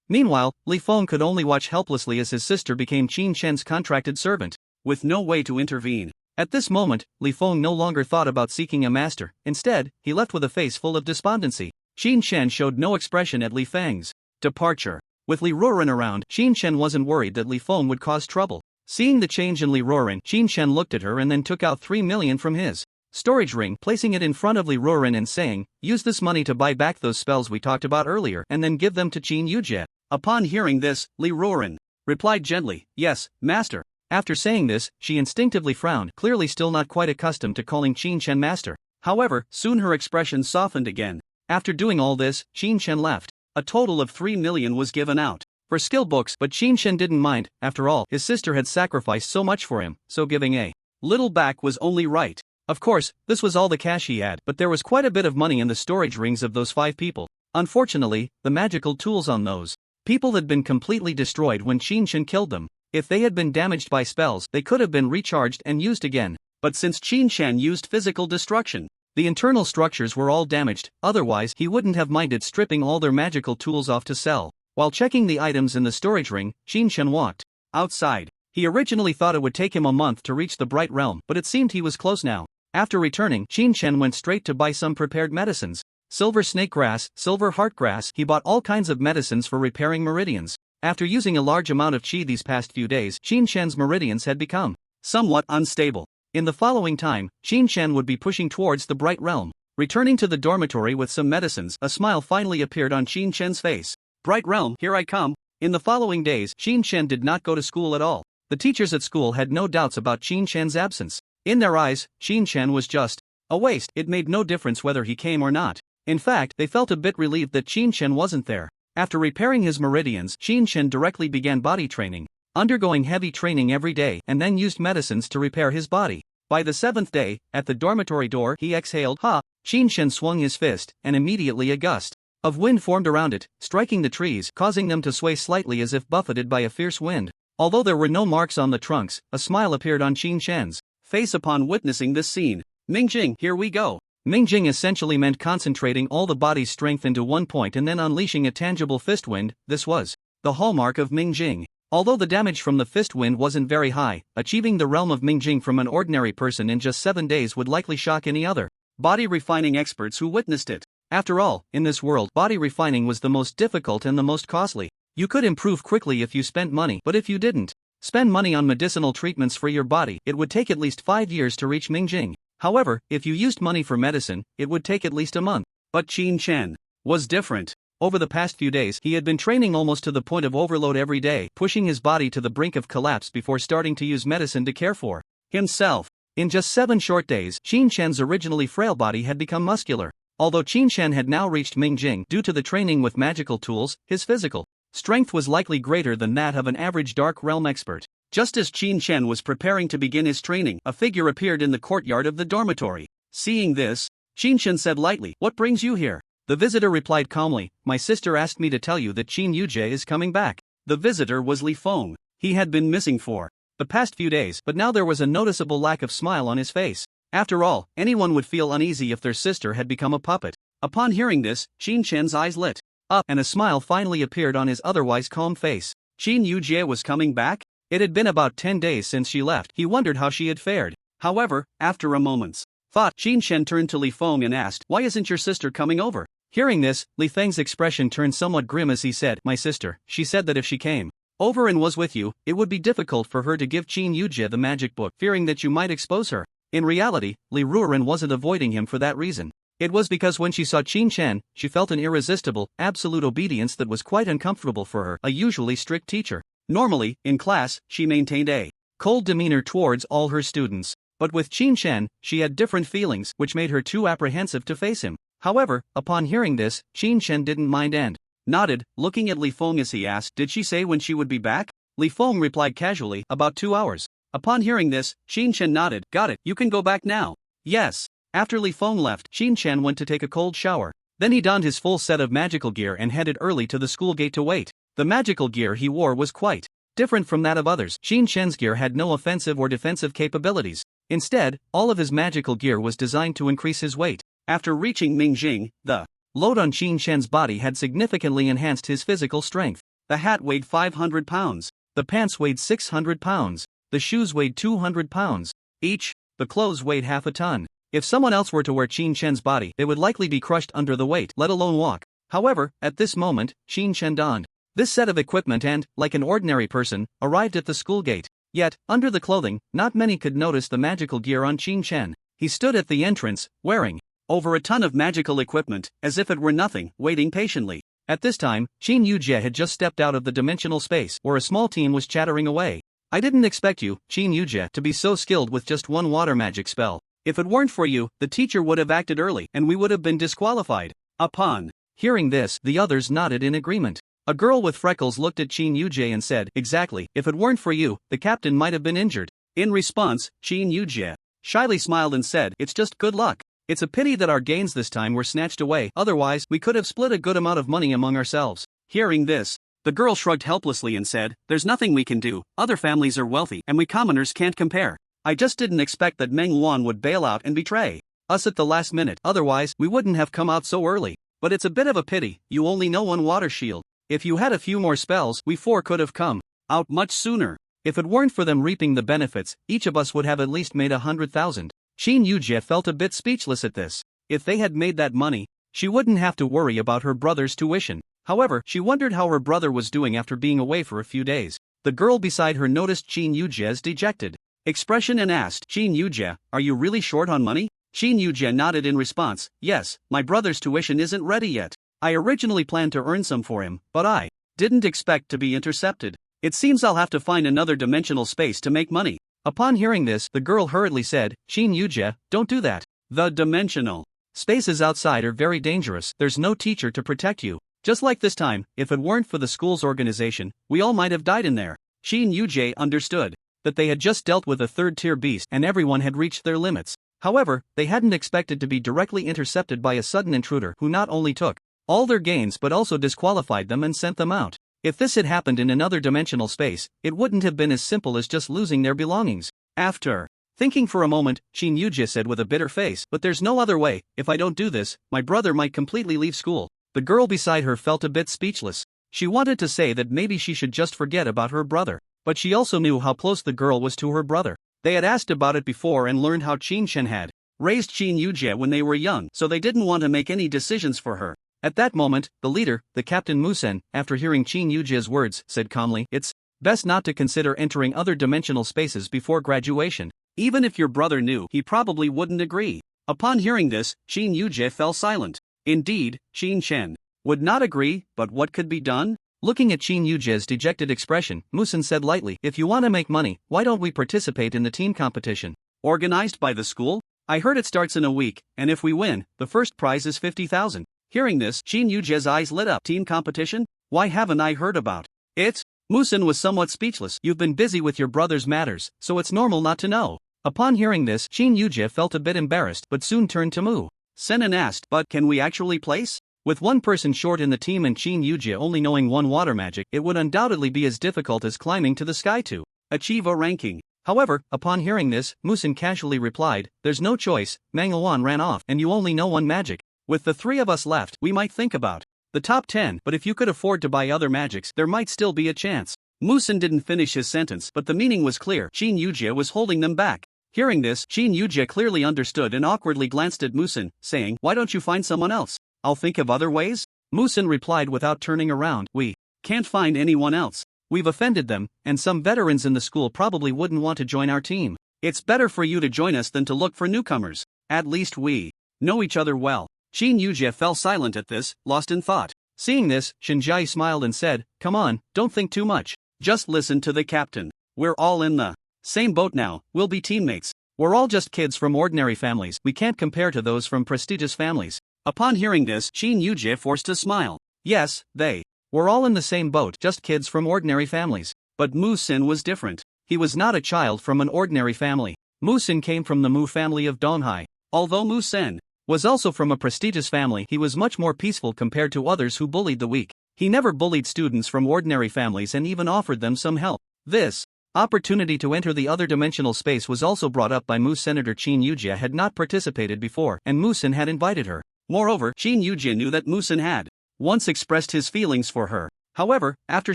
Meanwhile, Li Feng could only watch helplessly as his sister became Qin Shen's contracted servant, with no way to intervene. At this moment, Li Feng no longer thought about seeking a master. Instead, he left with a face full of despondency. Qin Shen showed no expression at Li Feng's departure. With Liuran around, Qin Shen wasn't worried that Li Feng would cause trouble. Seeing the change in Liuran, Qin Shen looked at her and then took out 3 million from his storage ring, placing it in front of Liuran and saying, "Use this money to buy back those spells we talked about earlier, and then give them to Qin Yujie." Upon hearing this, Liuran replied gently, "Yes, master." After saying this, she instinctively frowned, clearly still not quite accustomed to calling Qin Shen master. However, soon her expression softened again. After doing all this, Qin Shen left. A total of 3 million was given out for skill books, but Qin Shen didn't mind. After all, his sister had sacrificed so much for him, so giving a little back was only right. Of course, this was all the cash he had, but there was quite a bit of money in the storage rings of those 5 people. Unfortunately, the magical tools on those people had been completely destroyed when Qin Shen killed them. If they had been damaged by spells, they could have been recharged and used again. But since Qin Shen used physical destruction, the internal structures were all damaged. Otherwise, he wouldn't have minded stripping all their magical tools off to sell. While checking the items in the storage ring, Qin Shen walked outside. He originally thought it would take him a month to reach the Bright Realm, but it seemed he was close now. After returning, Qin Shen went straight to buy some prepared medicines. Silver snake grass, silver heart grass. He bought all kinds of medicines for repairing meridians. After using a large amount of qi these past few days, Qin Shen's meridians had become somewhat unstable. In the following time, Qin Shen would be pushing towards the Bright Realm. Returning to the dormitory with some medicines, a smile finally appeared on Qin Shen's face. Bright Realm, here I come. In the following days, Qin Shen did not go to school at all. The teachers at school had no doubts about Qin Shen's absence. In their eyes, Qin Shen was just a waste. It made no difference whether he came or not. In fact, they felt a bit relieved that Qin Shen wasn't there. After repairing his meridians, Qin Shen directly began body training, undergoing heavy training every day, and then used medicines to repair his body. By the 7th day, at the dormitory door, he exhaled, "Ha!" Qin Shen swung his fist, and immediately a gust of wind formed around it, striking the trees, causing them to sway slightly as if buffeted by a fierce wind. Although there were no marks on the trunks, a smile appeared on Qin Shen's face upon witnessing this scene. Mingjing, here we go. Mingjing essentially meant concentrating all the body's strength into one point and then unleashing a tangible fist wind. This was the hallmark of Mingjing. Although the damage from the fist wind wasn't very high, achieving the realm of Mingjing from an ordinary person in just 7 days would likely shock any other body refining experts who witnessed it. After all, in this world, body refining was the most difficult and the most costly. You could improve quickly if you spent money, but if you didn't spend money on medicinal treatments for your body, it would take at least 5 years to reach Mingjing. However, if you used money for medicine, it would take at least a month. But Qin Shen was different. Over the past few days, he had been training almost to the point of overload every day, pushing his body to the brink of collapse before starting to use medicine to care for himself. In just 7 short days, Qin Shen's originally frail body had become muscular. Although Qin Shen had now reached Mingjing due to the training with magical tools, his physical strength was likely greater than that of an average Dark Realm expert. Just as Qin Shen was preparing to begin his training, a figure appeared in the courtyard of the dormitory. Seeing this, Qin Shen said lightly, "What brings you here?" The visitor replied calmly, "My sister asked me to tell you that Qin Yujie is coming back." The visitor was Li Feng. He had been missing for the past few days, but now there was a noticeable lack of smile on his face. After all, anyone would feel uneasy if their sister had become a puppet. Upon hearing this, Qin Shen's eyes lit up, and a smile finally appeared on his otherwise calm face. Qin Yujie was coming back? It had been about 10 days since she left. He wondered how she had fared. However, after a moment's thought, Qin Shen turned to Li Feng and asked, "Why isn't your sister coming over?" Hearing this, Li Feng's expression turned somewhat grim as he said, "My sister, she said that if she came over and was with you, it would be difficult for her to give Qin Yujie the magic book, fearing that you might expose her." In reality, Li Ruren wasn't avoiding him for that reason. It was because when she saw Qin Chen, she felt an irresistible, absolute obedience that was quite uncomfortable for her, a usually strict teacher. Normally, in class, she maintained a cold demeanor towards all her students. But with Qin Chen, she had different feelings, which made her too apprehensive to face him. However, upon hearing this, Qin Chen didn't mind and nodded, looking at Li Feng as he asked, "Did she say when she would be back?" Li Feng replied casually, "About 2 hours." Upon hearing this, Qin Chen nodded, "Got it, you can go back now." Yes. After Li Feng left, Qin Chen went to take a cold shower. Then he donned his full set of magical gear and headed early to the school gate to wait. The magical gear he wore was quite different from that of others. Qin Chen's gear had no offensive or defensive capabilities. Instead, all of his magical gear was designed to increase his weight. After reaching Mingjing, the load on Qin Chen's body had significantly enhanced his physical strength. The hat weighed 500 pounds. The pants weighed 600 pounds. The shoes weighed 200 pounds. Each. The clothes weighed half a ton. If someone else were to wear Qin Chen's body, they would likely be crushed under the weight, let alone walk. However, at this moment, Qin Chen donned this set of equipment and, like an ordinary person, arrived at the school gate. Yet, under the clothing, not many could notice the magical gear on Qin Chen. He stood at the entrance, wearing over a ton of magical equipment, as if it were nothing, waiting patiently. At this time, Qin Yujie had just stepped out of the dimensional space, where a small team was chattering away. "I didn't expect you, Qin Yujie, to be so skilled with just one water magic spell. If it weren't for you, the teacher would have acted early, and we would have been disqualified." Upon hearing this, the others nodded in agreement. A girl with freckles looked at Qin Yujie and said, "Exactly, if it weren't for you, the captain might have been injured." In response, Qin Yujie shyly smiled and said, "It's just good luck. It's a pity that our gains this time were snatched away, otherwise, we could have split a good amount of money among ourselves." Hearing this, the girl shrugged helplessly and said, "There's nothing we can do, other families are wealthy, and we commoners can't compare. I just didn't expect that Meng Wan would bail out and betray us at the last minute, otherwise, we wouldn't have come out so early. But it's a bit of a pity, you only know one water shield. If you had a few more spells, we four could have come out much sooner. If it weren't for them reaping the benefits, each of us would have at least made 100,000. Qin Yujie felt a bit speechless at this. If they had made that money, she wouldn't have to worry about her brother's tuition. However, she wondered how her brother was doing after being away for a few days. The girl beside her noticed Qin Yujie's dejected expression and asked, "Qin Yujie, are you really short on money?" Qin Yujie nodded in response, "Yes, my brother's tuition isn't ready yet. I originally planned to earn some for him, but I didn't expect to be intercepted. It seems I'll have to find another dimensional space to make money." Upon hearing this, the girl hurriedly said, "Qin Yujie, don't do that. The dimensional spaces outside are very dangerous. There's no teacher to protect you. Just like this time, if it weren't for the school's organization, we all might have died in there." Qin Yujie understood that they had just dealt with a third-tier beast and everyone had reached their limits. However, they hadn't expected to be directly intercepted by a sudden intruder who not only took all their gains but also disqualified them and sent them out. If this had happened in another dimensional space, it wouldn't have been as simple as just losing their belongings. After thinking for a moment, Qin Yujie said with a bitter face, "But there's no other way. If I don't do this, my brother might completely leave school." The girl beside her felt a bit speechless. She wanted to say that maybe she should just forget about her brother, but she also knew how close the girl was to her brother. They had asked about it before and learned how Qin Shen had raised Qin Yujie when they were young, so they didn't want to make any decisions for her. At that moment, the leader, the Captain Musen, after hearing Qin Yujie's words, said calmly, "It's best not to consider entering other dimensional spaces before graduation. Even if your brother knew, he probably wouldn't agree." Upon hearing this, Qin Yujie fell silent. Indeed, Qin Shen would not agree, but what could be done? Looking at Qin Yujie's dejected expression, Musen said lightly, "If you want to make money, why don't we participate in the team competition organized by the school? I heard it starts in a week, and if we win, the first prize is 50,000. Hearing this, Qin Yujie's eyes lit up. "Team competition? Why haven't I heard about it?" Musen was somewhat speechless. "You've been busy with your brother's matters, so it's normal not to know." Upon hearing this, Qin Yujie felt a bit embarrassed but soon turned to Mu Sen and asked, "But can we actually place?" With one person short in the team and Qin Yujie only knowing one water magic, it would undoubtedly be as difficult as climbing to the sky to achieve a ranking. However, upon hearing this, Musen casually replied, "There's no choice, Manhwa ran off and you only know one magic. With the three of us left, we might think about the top 10, but if you could afford to buy other magics, there might still be a chance." Musen didn't finish his sentence, but the meaning was clear. Qin Yujie was holding them back. Hearing this, Qin Yujie clearly understood and awkwardly glanced at Musin, saying, "Why don't you find someone else? I'll think of other ways." Musin replied without turning around, "We can't find anyone else. We've offended them, and some veterans in the school probably wouldn't want to join our team. It's better for you to join us than to look for newcomers. At least we know each other well." Qin Yujie fell silent at this, lost in thought. Seeing this, Shinjai smiled and said, "Come on, don't think too much. Just listen to the captain. We're all in the same boat now, we'll be teammates. We're all just kids from ordinary families, we can't compare to those from prestigious families." Upon hearing this, Qin Yujie forced a smile. Yes, they were all in the same boat, just kids from ordinary families. But Mu Sin was different. He was not a child from an ordinary family. Mu Sin came from the Mu family of Donghai. Although Mu Sin was also from a prestigious family, he was much more peaceful compared to others who bullied the weak. He never bullied students from ordinary families and even offered them some help. This opportunity to enter the other dimensional space was also brought up by Mu. Senator Qin Yujie had not participated before, and Mu Sin had invited her. Moreover, Qin Yujie knew that Mu Sin had once expressed his feelings for her. However, after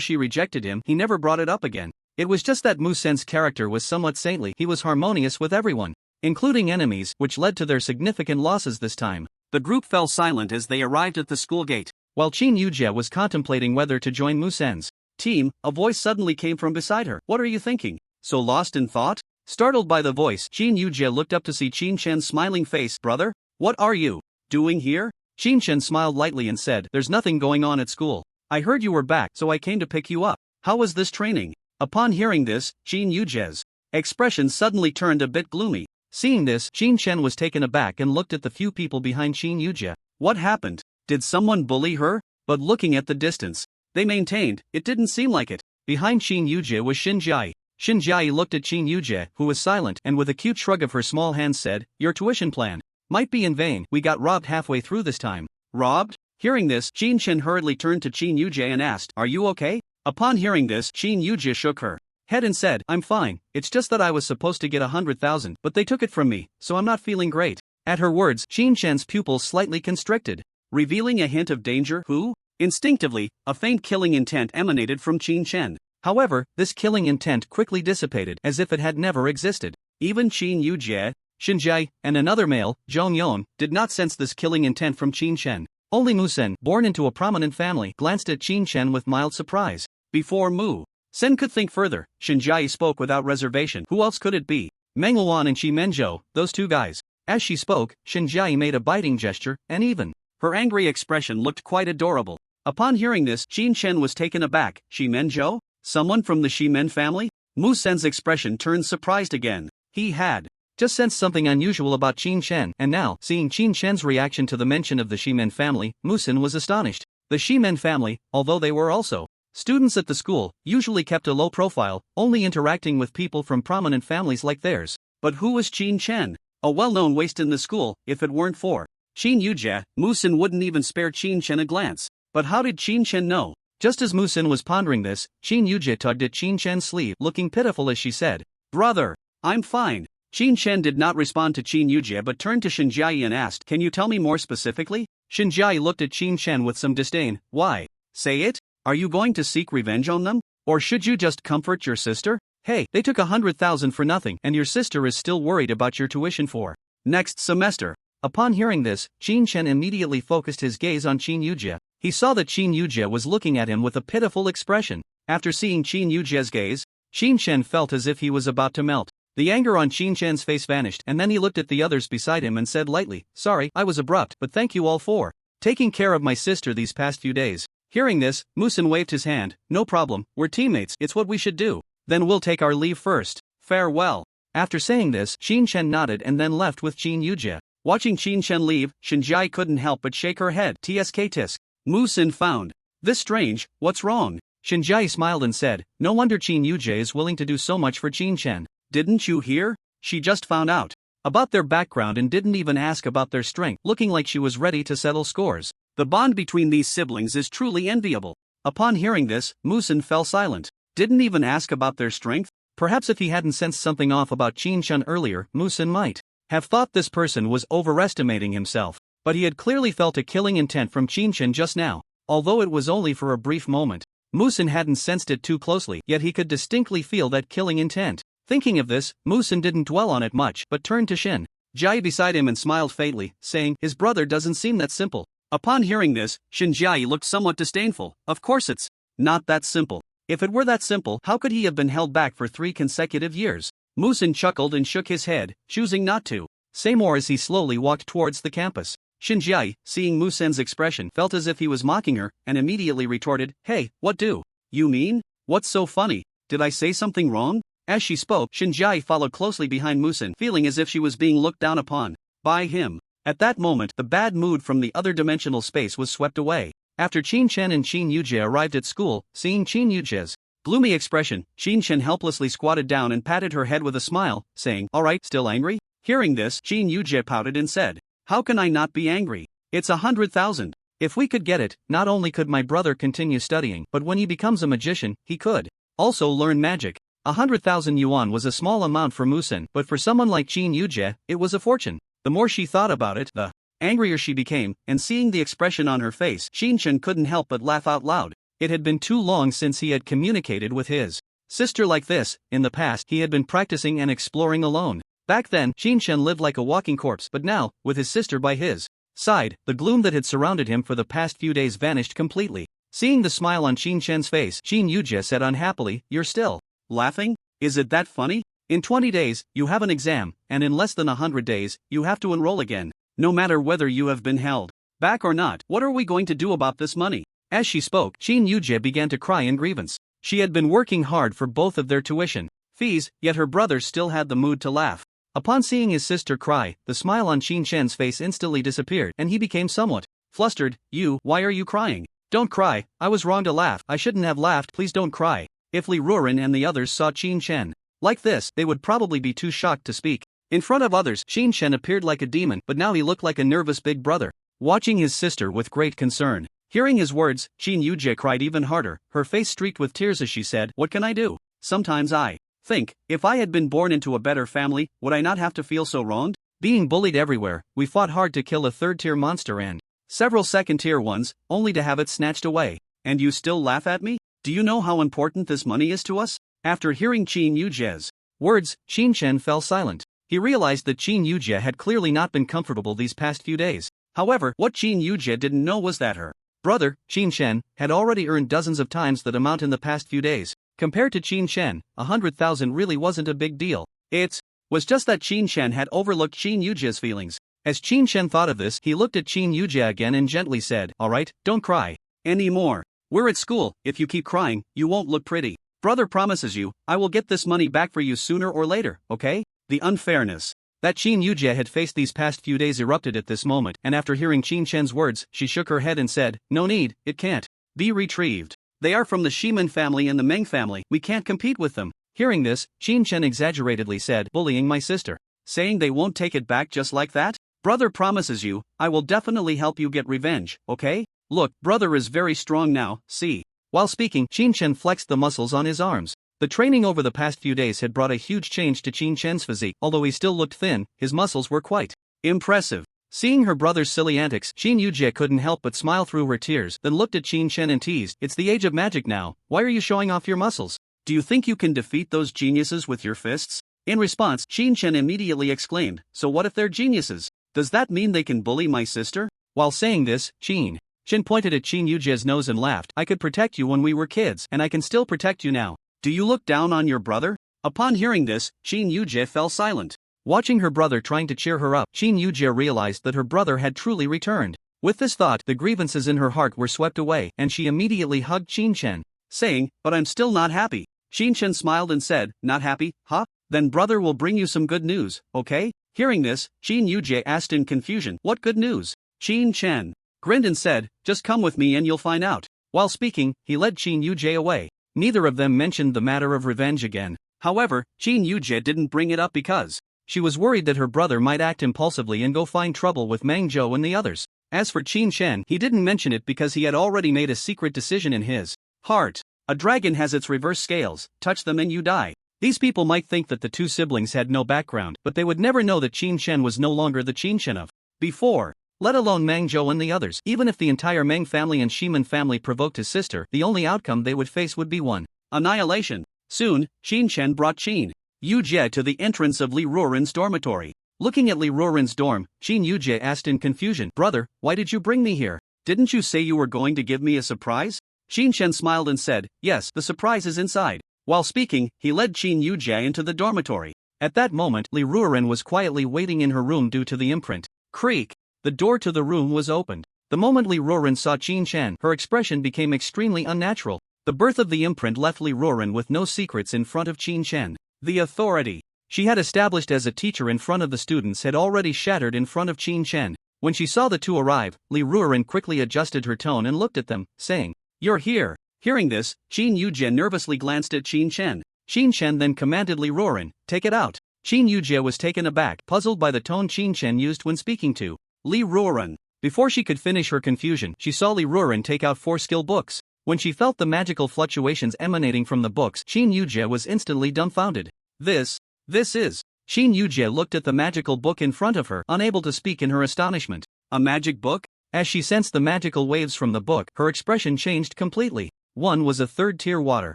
she rejected him, he never brought it up again. It was just that Mu Sin's character was somewhat saintly. He was harmonious with everyone, including enemies, which led to their significant losses this time. The group fell silent as they arrived at the school gate. While Qin Yujie was contemplating whether to join Mu Sin's team, a voice suddenly came from beside her. "What are you thinking? So lost in thought?" Startled by the voice, Qin Yujie looked up to see Qin Shen's smiling face. "Brother, what are you doing here?" Qin Shen smiled lightly and said, "There's nothing going on at school. I heard you were back, so I came to pick you up. How was this training?" Upon hearing this, Qin Yujie's expression suddenly turned a bit gloomy. Seeing this, Qin Shen was taken aback and looked at the few people behind Qin Yujie. What happened? Did someone bully her? But looking at the distance, they maintained, it didn't seem like it. Behind Qin Yujie was Shinjai. Shinjai looked at Qin Yujie, who was silent, and with a cute shrug of her small hands said, "Your tuition plan might be in vain. We got robbed halfway through this time." Robbed? Hearing this, Qin Shen hurriedly turned to Qin Yujie and asked, "Are you okay?" Upon hearing this, Qin Yujie shook her head and said, "I'm fine, it's just that I was supposed to get 100,000, but they took it from me, so I'm not feeling great." At her words, Qin Shen's pupils slightly constricted, revealing a hint of danger. Who? Instinctively, a faint killing intent emanated from Qin Shen. However, this killing intent quickly dissipated as if it had never existed. Even Qin Yujie, Shinjai, and another male, Zhong Yon, did not sense this killing intent from Qin Shen. Only Mu Sen, born into a prominent family, glanced at Qin Shen with mild surprise. Before Mu Sen could think further, Shinjai spoke without reservation. Who else could it be? Meng Luan and Shi Menzhou, those two guys. As she spoke, Shinjai made a biting gesture, and even her angry expression looked quite adorable. Upon hearing this, Qin Shen was taken aback. Shi Menzhou? Someone from the Shiman family? Mu Sen's expression turned surprised again. He had just sensed something unusual about Qin Shen, and now, seeing Qin Shen's reaction to the mention of the Shiman family, Mu Sen was astonished. The Shiman family, although they were also students at the school, usually kept a low profile, only interacting with people from prominent families like theirs. But who was Qin Shen? A well-known waste in the school. If it weren't for Qin Yujie, Mu Sen wouldn't even spare Qin Shen a glance. But how did Qin Shen know? Just as Mu Sen was pondering this, Qin Yujie tugged at Qin Shen's sleeve, looking pitiful as she said, "Brother, I'm fine." Qin Shen did not respond to Qin Yujie but turned to Shinjai and asked, "Can you tell me more specifically?" Shinjai looked at Qin Shen with some disdain. "Why? Say it? Are you going to seek revenge on them? Or should you just comfort your sister? Hey, they took 100,000 for nothing, and your sister is still worried about your tuition for next semester." Upon hearing this, Qin Shen immediately focused his gaze on Qin Yujie. He saw that Qin Yujie was looking at him with a pitiful expression. After seeing Qin Yujie's gaze, Qin Shen felt as if he was about to melt. The anger on Qin Shen's face vanished, and then he looked at the others beside him and said lightly, "Sorry, I was abrupt, but thank you all for taking care of my sister these past few days." Hearing this, Mu Sen waved his hand. "No problem, we're teammates, it's what we should do. Then we'll take our leave first. Farewell." After saying this, Qin Shen nodded and then left with Qin Yujie. Watching Qin Shen leave, Shinjai couldn't help but shake her head. Tsk tisk. Mu Sen found this strange. What's wrong? Shinjai smiled and said, "No wonder Qin Yujie is willing to do so much for Qin Shen. Didn't you hear? She just found out about their background and didn't even ask about their strength, looking like she was ready to settle scores. The bond between these siblings is truly enviable." Upon hearing this, Mu Sen fell silent. Didn't even ask about their strength? Perhaps if he hadn't sensed something off about Qin Shen earlier, Mu Sen might have thought this person was overestimating himself. But he had clearly felt a killing intent from Qin Shen just now, although it was only for a brief moment. Mu Sen hadn't sensed it too closely, yet he could distinctly feel that killing intent. Thinking of this, Musen didn't dwell on it much but turned to Shin Jia beside him and smiled faintly, saying, his brother doesn't seem that simple. Upon hearing this, Shin Jia looked somewhat disdainful. Of course it's not that simple. If it were that simple, how could he have been held back for 3 consecutive years? Musen chuckled and shook his head, choosing not to say more as he slowly walked towards the campus. Shin Jia, seeing Musen's expression, felt as if he was mocking her, and immediately retorted, hey, what do you mean? What's so funny? Did I say something wrong? As she spoke, Shin Jia followed closely behind Musen, feeling as if she was being looked down upon by him. At that moment, the bad mood from the other dimensional space was swept away. After Qin Chen and Qin Yujie arrived at school, seeing Qin Yujie's gloomy expression, Qin Chen helplessly squatted down and patted her head with a smile, saying, alright, still angry? Hearing this, Qin Yujie pouted and said, how can I not be angry? It's 100,000. If we could get it, not only could my brother continue studying, but when he becomes a magician, he could also learn magic. 100,000 yuan was a small amount for Musen, but for someone like Qin Yujie, it was a fortune. The more she thought about it, the angrier she became, and seeing the expression on her face, Qin Chen couldn't help but laugh out loud. It had been too long since he had communicated with his sister like this. In the past, he had been practicing and exploring alone. Back then, Qin Chen lived like a walking corpse, but now, with his sister by his side, the gloom that had surrounded him for the past few days vanished completely. Seeing the smile on Qin Chen's face, Qin Yujie said unhappily, you're still laughing? Is it that funny? In 20 days, you have an exam, and in less than 100 days, you have to enroll again. No matter whether you have been held back or not, what are we going to do about this money? As she spoke, Qin Yujie began to cry in grievance. She had been working hard for both of their tuition fees, yet her brother still had the mood to laugh. Upon seeing his sister cry, the smile on Qin Chen's face instantly disappeared, and he became somewhat flustered. Why are you crying? Don't cry, I was wrong to laugh, I shouldn't have laughed, please don't cry. If Liuran and the others saw Qin Chen like this, they would probably be too shocked to speak. In front of others, Qin Chen appeared like a demon, but now he looked like a nervous big brother, watching his sister with great concern. Hearing his words, Qin Yujie cried even harder, her face streaked with tears as she said, what can I do? Sometimes I think, if I had been born into a better family, would I not have to feel so wronged? Being bullied everywhere, we fought hard to kill a 3rd-tier monster and several 2nd-tier ones, only to have it snatched away. And you still laugh at me? Do you know how important this money is to us? After hearing Qin Yujie's words, Qin Chen fell silent. He realized that Qin Yujie had clearly not been comfortable these past few days. However, what Qin Yujie didn't know was that her brother, Qin Chen, had already earned dozens of times that amount in the past few days. Compared to Qin Chen, 100,000 really wasn't a big deal. It was just that Qin Chen had overlooked Qin Yujie's feelings. As Qin Chen thought of this, he looked at Qin Yujie again and gently said, alright, don't cry anymore. We're at school, if you keep crying, you won't look pretty. Brother promises you, I will get this money back for you sooner or later, okay? The unfairness that Qin Yujie had faced these past few days erupted at this moment, and after hearing Qin Chen's words, she shook her head and said, no need, it can't be retrieved. They are from the Shiman family and the Meng family, we can't compete with them. Hearing this, Qin Chen exaggeratedly said, bullying my sister. Saying they won't take it back just like that? Brother promises you, I will definitely help you get revenge, okay? Look, brother is very strong now, see. While speaking, Qin Chen flexed the muscles on his arms. The training over the past few days had brought a huge change to Qin Chen's physique. Although he still looked thin, his muscles were quite impressive. Seeing her brother's silly antics, Qin Yujie couldn't help but smile through her tears, then looked at Qin Chen and teased, it's the age of magic now, why are you showing off your muscles? Do you think you can defeat those geniuses with your fists? In response, Qin Chen immediately exclaimed, so what if they're geniuses? Does that mean they can bully my sister? While saying this, Qin Chen pointed at Qin Yujie's nose and laughed, I could protect you when we were kids, and I can still protect you now. Do you look down on your brother? Upon hearing this, Qin Yujie fell silent. Watching her brother trying to cheer her up, Qin Yujie realized that her brother had truly returned. With this thought, the grievances in her heart were swept away, and she immediately hugged Qin Chen, saying, but I'm still not happy. Qin Chen smiled and said, not happy, huh? Then brother will bring you some good news, okay? Hearing this, Qin Yujie asked in confusion, what good news? Qin Chen grinned and said, just come with me and you'll find out. While speaking, he led Qin Yujie away. Neither of them mentioned the matter of revenge again. However, Qin Yujie didn't bring it up because she was worried that her brother might act impulsively and go find trouble with Meng Zhou and the others. As for Qin Chen, he didn't mention it because he had already made a secret decision in his heart. A dragon has its reverse scales, touch them and you die. These people might think that the two siblings had no background, but they would never know that Qin Chen was no longer the Qin Chen of before. Let alone Meng Zhou and the others. Even if the entire Meng family and Shiman family provoked his sister, the only outcome they would face would be one: annihilation. Soon, Qin Chen brought Qin Yujie to the entrance of Li Ruoren's dormitory. Looking at Li Ruoren's dorm, Qin Yujie asked in confusion, "Brother, why did you bring me here? Didn't you say you were going to give me a surprise?" Qin Shen smiled and said, "Yes, the surprise is inside." While speaking, he led Qin Yujie into the dormitory. At that moment, Li Ruoren was quietly waiting in her room due to the imprint. Creak! The door to the room was opened. The moment Li Ruoren saw Qin Shen, her expression became extremely unnatural. The birth of the imprint left Li Ruoren with no secrets in front of Qin Shen. The authority she had established as a teacher in front of the students had already shattered in front of Qin Shen. When she saw the two arrive, Li Ruoren quickly adjusted her tone and looked at them, saying, "You're here." Hearing this, Qin Yujie nervously glanced at Qin Shen. Qin Shen then commanded Li Ruoren, "Take it out." Qin Yujie was taken aback, puzzled by the tone Qin Shen used when speaking to Li Ruoren. Before she could finish her confusion, she saw Li Ruoren take out 4 skill books. When she felt the magical fluctuations emanating from the books, Qin Yujie was instantly dumbfounded. This is. Qin Yujie looked at the magical book in front of her, unable to speak in her astonishment. A magic book? As she sensed the magical waves from the book, her expression changed completely. One was a 3rd-tier water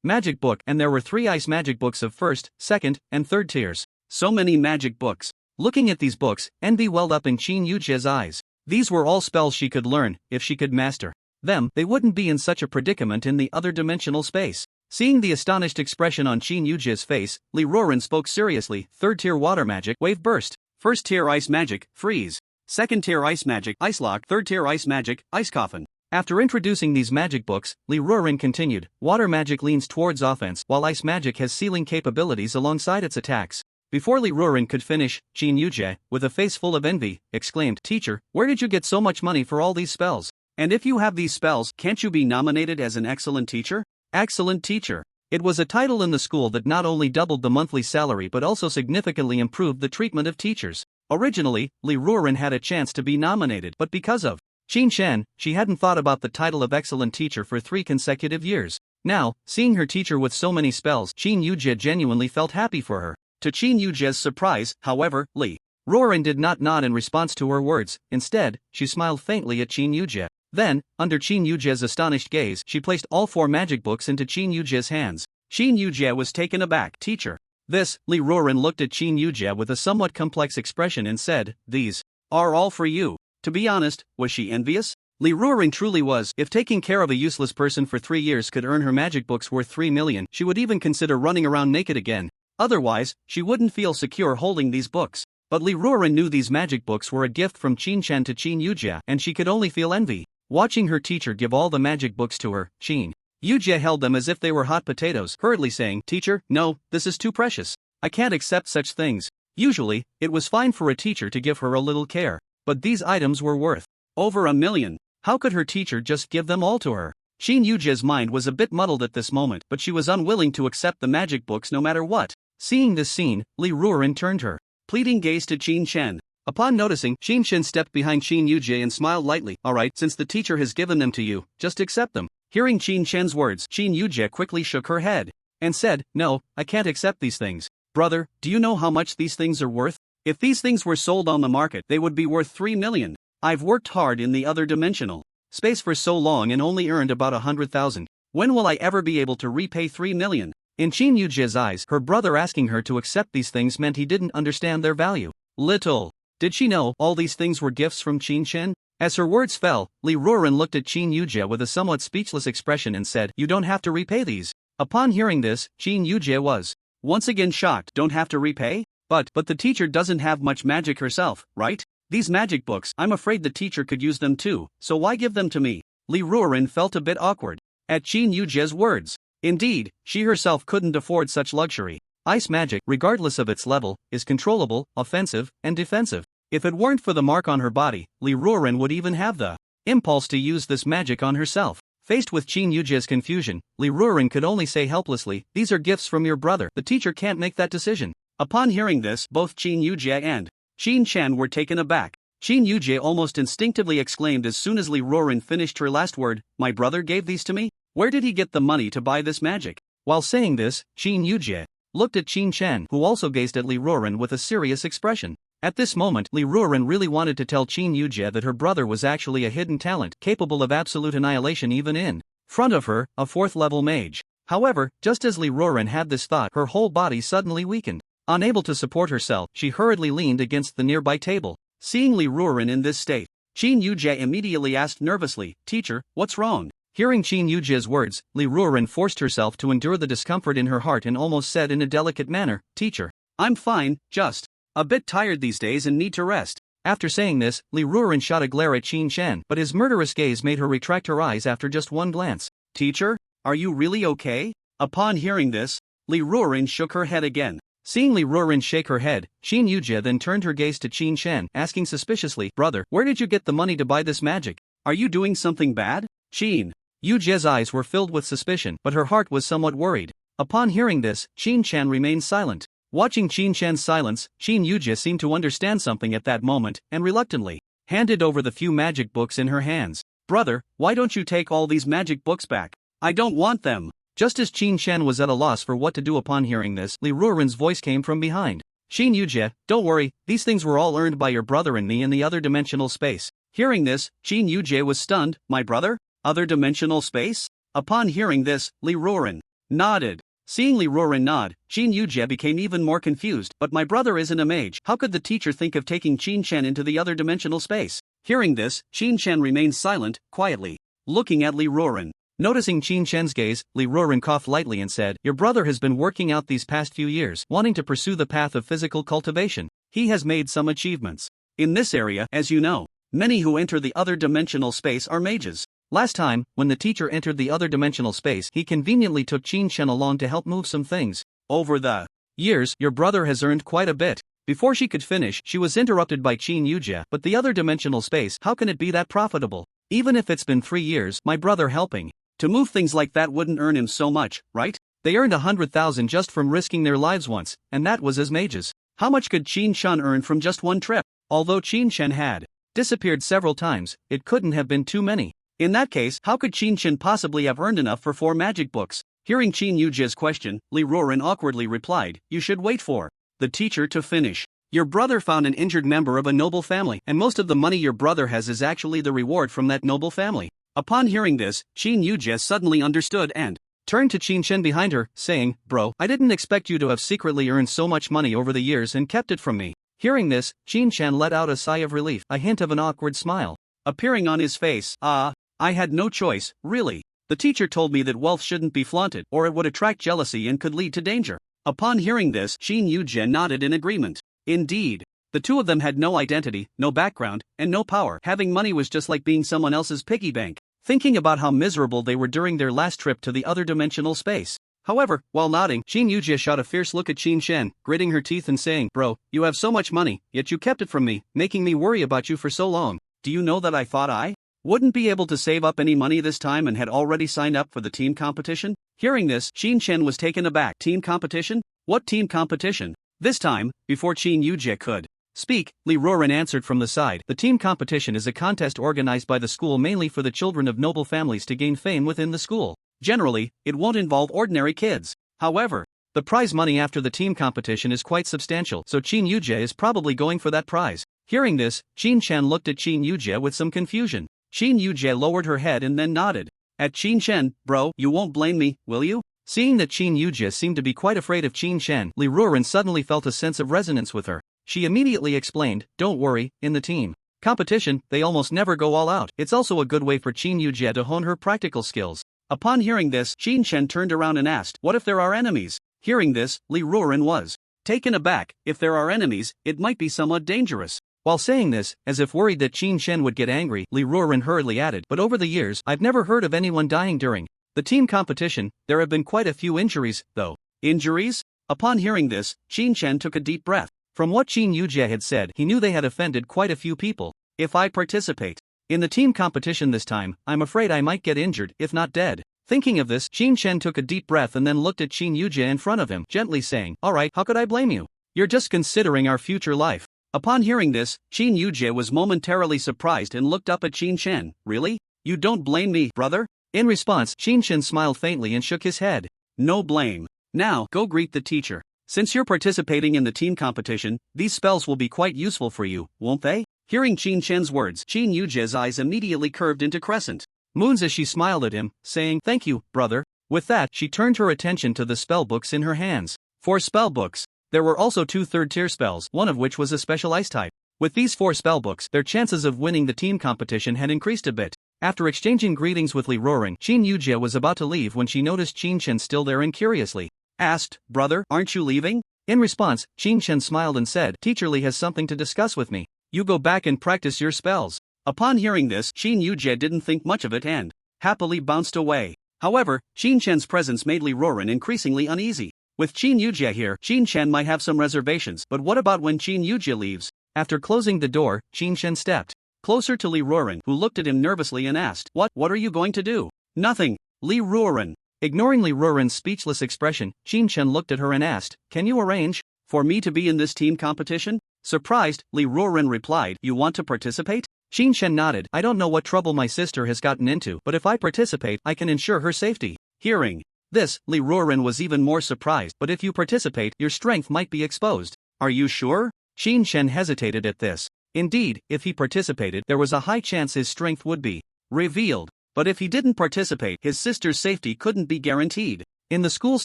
magic book, and there were 3 ice magic books of 1st, 2nd, and 3rd tiers. So many magic books. Looking at these books, envy welled up in Qin Yujie's eyes. These were all spells she could learn. If she could master them, they wouldn't be in such a predicament in the other dimensional space. Seeing the astonished expression on Qin Yujie's face, Li Ruoren spoke seriously. 3rd-tier water magic, wave burst. 1st-tier ice magic, freeze. 2nd-tier ice magic, ice lock. 3rd-tier ice magic, ice coffin. After introducing these magic books, Li Ruoren continued, "Water magic leans towards offense, while ice magic has sealing capabilities alongside its attacks." Before Li Ruoren could finish, Qin Yujie, with a face full of envy, exclaimed, "Teacher, where did you get so much money for all these spells? And if you have these spells, can't you be nominated as an excellent teacher?" Excellent teacher. It was a title in the school that not only doubled the monthly salary but also significantly improved the treatment of teachers. Originally, Li Ruoren had a chance to be nominated, but because of Qin Shen, she hadn't thought about the title of excellent teacher for 3 consecutive years. Now, seeing her teacher with so many spells, Qin Yujie genuinely felt happy for her. To Qin Yujie's surprise, however, Li Ruoren did not nod in response to her words. Instead, she smiled faintly at Qin Yujie. Then, under Qin Yujie's astonished gaze, she placed all 4 magic books into Qin Yujie's hands. Qin Yujie was taken aback. "Teacher." This, Li Ruoren looked at Qin Yujie with a somewhat complex expression and said, "These are all for you." To be honest, was she envious? Li Ruoren truly was. If taking care of a useless person for 3 years could earn her magic books worth 3 million, she would even consider running around naked again. Otherwise, she wouldn't feel secure holding these books. But Li Ruoren knew these magic books were a gift from Qin Shen to Qin Yujie, and she could only feel envy. Watching her teacher give all the magic books to her, Qin Yujie held them as if they were hot potatoes, hurriedly saying, "Teacher, no, this is too precious. I can't accept such things." Usually, it was fine for a teacher to give her a little care. But these items were worth over 1 million. How could her teacher just give them all to her? Qin Yujie's mind was a bit muddled at this moment, but she was unwilling to accept the magic books no matter what. Seeing this scene, Li Ruoren turned her pleading gaze to Qin Shen. Upon noticing, Qin Shen stepped behind Qin Yujie and smiled lightly. "Alright, since the teacher has given them to you, just accept them." Hearing Qin Shen's words, Qin Yujie quickly shook her head and said, "No, I can't accept these things." "Brother, do you know how much these things are worth? If these things were sold on the market, they would be worth 3 million. I've worked hard in the other dimensional space for so long and only earned about 100,000. When will I ever be able to repay 3 million? In Qin Yujie's eyes, her brother asking her to accept these things meant he didn't understand their value. Little did she know, all these things were gifts from Qin Shen? As her words fell, Li Ruoren looked at Qin Yujie with a somewhat speechless expression and said, "You don't have to repay these." Upon hearing this, Qin Yujie was once again shocked. "Don't have to repay? But the teacher doesn't have much magic herself, right? These magic books, I'm afraid the teacher could use them too, so why give them to me?" Li Ruoren felt a bit awkward at Qin Yujie's words. Indeed, she herself couldn't afford such luxury. Ice magic, regardless of its level, is controllable, offensive, and defensive. If it weren't for the mark on her body, Li Ruoren would even have the impulse to use this magic on herself. Faced with Qin Yujie's confusion, Li Ruoren could only say helplessly, "These are gifts from your brother. The teacher can't make that decision." Upon hearing this, both Qin Yujie and Qin Shen were taken aback. Qin Yujie almost instinctively exclaimed as soon as Li Ruoren finished her last word, "My brother gave these to me? Where did he get the money to buy this magic?" While saying this, Qin Yujie looked at Qin Shen, who also gazed at Li Ruoren with a serious expression. At this moment, Li Ruoren really wanted to tell Qin Yujie that her brother was actually a hidden talent, capable of absolute annihilation even in front of her, a 4th-level mage. However, just as Liuran had this thought, her whole body suddenly weakened. Unable to support herself, she hurriedly leaned against the nearby table. Seeing Liuran in this state, Qin Yujie immediately asked nervously, "Teacher, what's wrong?" Hearing Qin Yujie's words, Liuran forced herself to endure the discomfort in her heart and almost said in a delicate manner, "Teacher, I'm fine, just a bit tired these days and need to rest." After saying this, Liuran shot a glare at Qin Shan, but his murderous gaze made her retract her eyes after just one glance. "Teacher, are you really okay?" Upon hearing this, Liuran shook her head again. Seeing Liuran shake her head, Qin Yujie then turned her gaze to Qin Shan, asking suspiciously, "Brother, where did you get the money to buy this magic? Are you doing something bad?" Qin Yujie's eyes were filled with suspicion, but her heart was somewhat worried. Upon hearing this, Qin Shan remained silent. Watching Qin Shan's silence, Qin Yujie seemed to understand something at that moment, and reluctantly handed over the few magic books in her hands. "Brother, why don't you take all these magic books back? I don't want them." Just as Qin Shan was at a loss for what to do upon hearing this, Liuran's voice came from behind. "Qin Yujie, don't worry, these things were all earned by your brother and me in the other dimensional space." Hearing this, Qin Yujie was stunned. "My brother? Other dimensional space?" Upon hearing this, Liuran nodded. Seeing Liuran nod, Qin Yujie became even more confused. "But my brother isn't a mage. How could the teacher think of taking Qin Shan into the other dimensional space?" Hearing this, Qin Shan remained silent, quietly looking at Liuran. Noticing Qin Shan's gaze, Liuran coughed lightly and said, "Your brother has been working out these past few years, wanting to pursue the path of physical cultivation. He has made some achievements in this area, as you know. Many who enter the other dimensional space are mages. Last time, when the teacher entered the other dimensional space, he conveniently took Qin Shan along to help move some things. Over the years, your brother has earned quite a bit." Before she could finish, she was interrupted by Qin Yujie. "But the other dimensional space, how can it be that profitable? Even if it's been 3 years, my brother helping to move things like that wouldn't earn him so much, right? They earned 100,000 just from risking their lives once, and that was as mages. How much could Qin Shan earn from just one trip?" Although Qin Shan had disappeared several times, it couldn't have been too many. In that case, how could Qin Shan possibly have earned enough for 4 magic books? Hearing Qin Yujie's question, Liuran awkwardly replied, "You should wait for the teacher to finish. Your brother found an injured member of a noble family, and most of the money your brother has is actually the reward from that noble family." Upon hearing this, Qin Yujie suddenly understood and turned to Qin Shan behind her, saying, "Bro, I didn't expect you to have secretly earned so much money over the years and kept it from me." Hearing this, Qin Shan let out a sigh of relief, a hint of an awkward smile appearing on his face. I had no choice, really. The teacher told me that wealth shouldn't be flaunted, or it would attract jealousy and could lead to danger." Upon hearing this, Qin Yujie nodded in agreement. Indeed, the two of them had no identity, no background, and no power. Having money was just like being someone else's piggy bank. Thinking about how miserable they were during their last trip to the other dimensional space. However, while nodding, Qin Yujie shot a fierce look at Qin Shan, gritting her teeth and saying, "Bro, you have so much money, yet you kept it from me, making me worry about you for so long. Do you know that I thought I wouldn't be able to save up any money this time and had already signed up for the team competition?" Hearing this, Qin Shan was taken aback. "Team competition? What team competition?" This time, before Qin Yujie could speak, Liuran answered from the side, "The team competition is a contest organized by the school mainly for the children of noble families to gain fame within the school. Generally, it won't involve ordinary kids. However, the prize money after the team competition is quite substantial, so Qin Yujie is probably going for that prize." Hearing this, Qin Shan looked at Qin Yujie with some confusion. Qin Yujie lowered her head and then nodded. At Qin Shan, "Bro, you won't blame me, will you?" Seeing that Qin Yujie seemed to be quite afraid of Qin Shan, Liuran suddenly felt a sense of resonance with her. She immediately explained, "Don't worry, in the team competition, they almost never go all out. It's also a good way for Qin Yujie to hone her practical skills." Upon hearing this, Qin Shan turned around and asked, "What if there are enemies?" Hearing this, Liuran was taken aback. If there are enemies, it might be somewhat dangerous. While saying this, as if worried that Qin Shan would get angry, Liuran hurriedly added, "But over the years, I've never heard of anyone dying during the team competition. There have been quite a few injuries, though." Injuries? Upon hearing this, Qin Shan took a deep breath. From what Qin Yujie had said, he knew they had offended quite a few people. "If I participate in the team competition this time, I'm afraid I might get injured, if not dead." Thinking of this, Qin Shan took a deep breath and then looked at Qin Yujie in front of him, gently saying, "Alright, how could I blame you? You're just considering our future life." Upon hearing this, Qin Yujie was momentarily surprised and looked up at Qin Shan. "Really? You don't blame me, brother?" In response, Qin Shan smiled faintly and shook his head. "No blame. Now, go greet the teacher. Since you're participating in the team competition, these spells will be quite useful for you, won't they?" Hearing Qin Shan's words, Qin Yujie's eyes immediately curved into crescent moons as she smiled at him, saying, "Thank you, brother." With that, she turned her attention to the spellbooks in her hands. For spellbooks, there were also 2 third-tier spells, one of which was a special ice type. With these 4 spellbooks, their chances of winning the team competition had increased a bit. After exchanging greetings with Liuran, Qin Yujie was about to leave when she noticed Qin Chen still there and curiously asked, "Brother, aren't you leaving?" In response, Qin Chen smiled and said, "Teacher Lee has something to discuss with me. You go back and practice your spells." Upon hearing this, Qin Yujie didn't think much of it and happily bounced away. However, Qin Chen's presence made Liuran increasingly uneasy. With Qin Yujie here, Qin Chen might have some reservations, but what about when Qin Yujie leaves? After closing the door, Qin Chen stepped closer to Liuran, who looked at him nervously and asked, What are you going to do?" "Nothing." Liuran. Ignoring Liuran's speechless expression, Qin Chen looked at her and asked, "Can you arrange for me to be in this team competition?" Surprised, Liuran replied, "You want to participate?" Qin Chen nodded. "I don't know what trouble my sister has gotten into, but if I participate, I can ensure her safety." Hearing this, Liuran was even more surprised. "But if you participate, your strength might be exposed." "Are you sure?" Qin Chen hesitated at this. Indeed, if he participated, there was a high chance his strength would be revealed. But if he didn't participate, his sister's safety couldn't be guaranteed. In the school's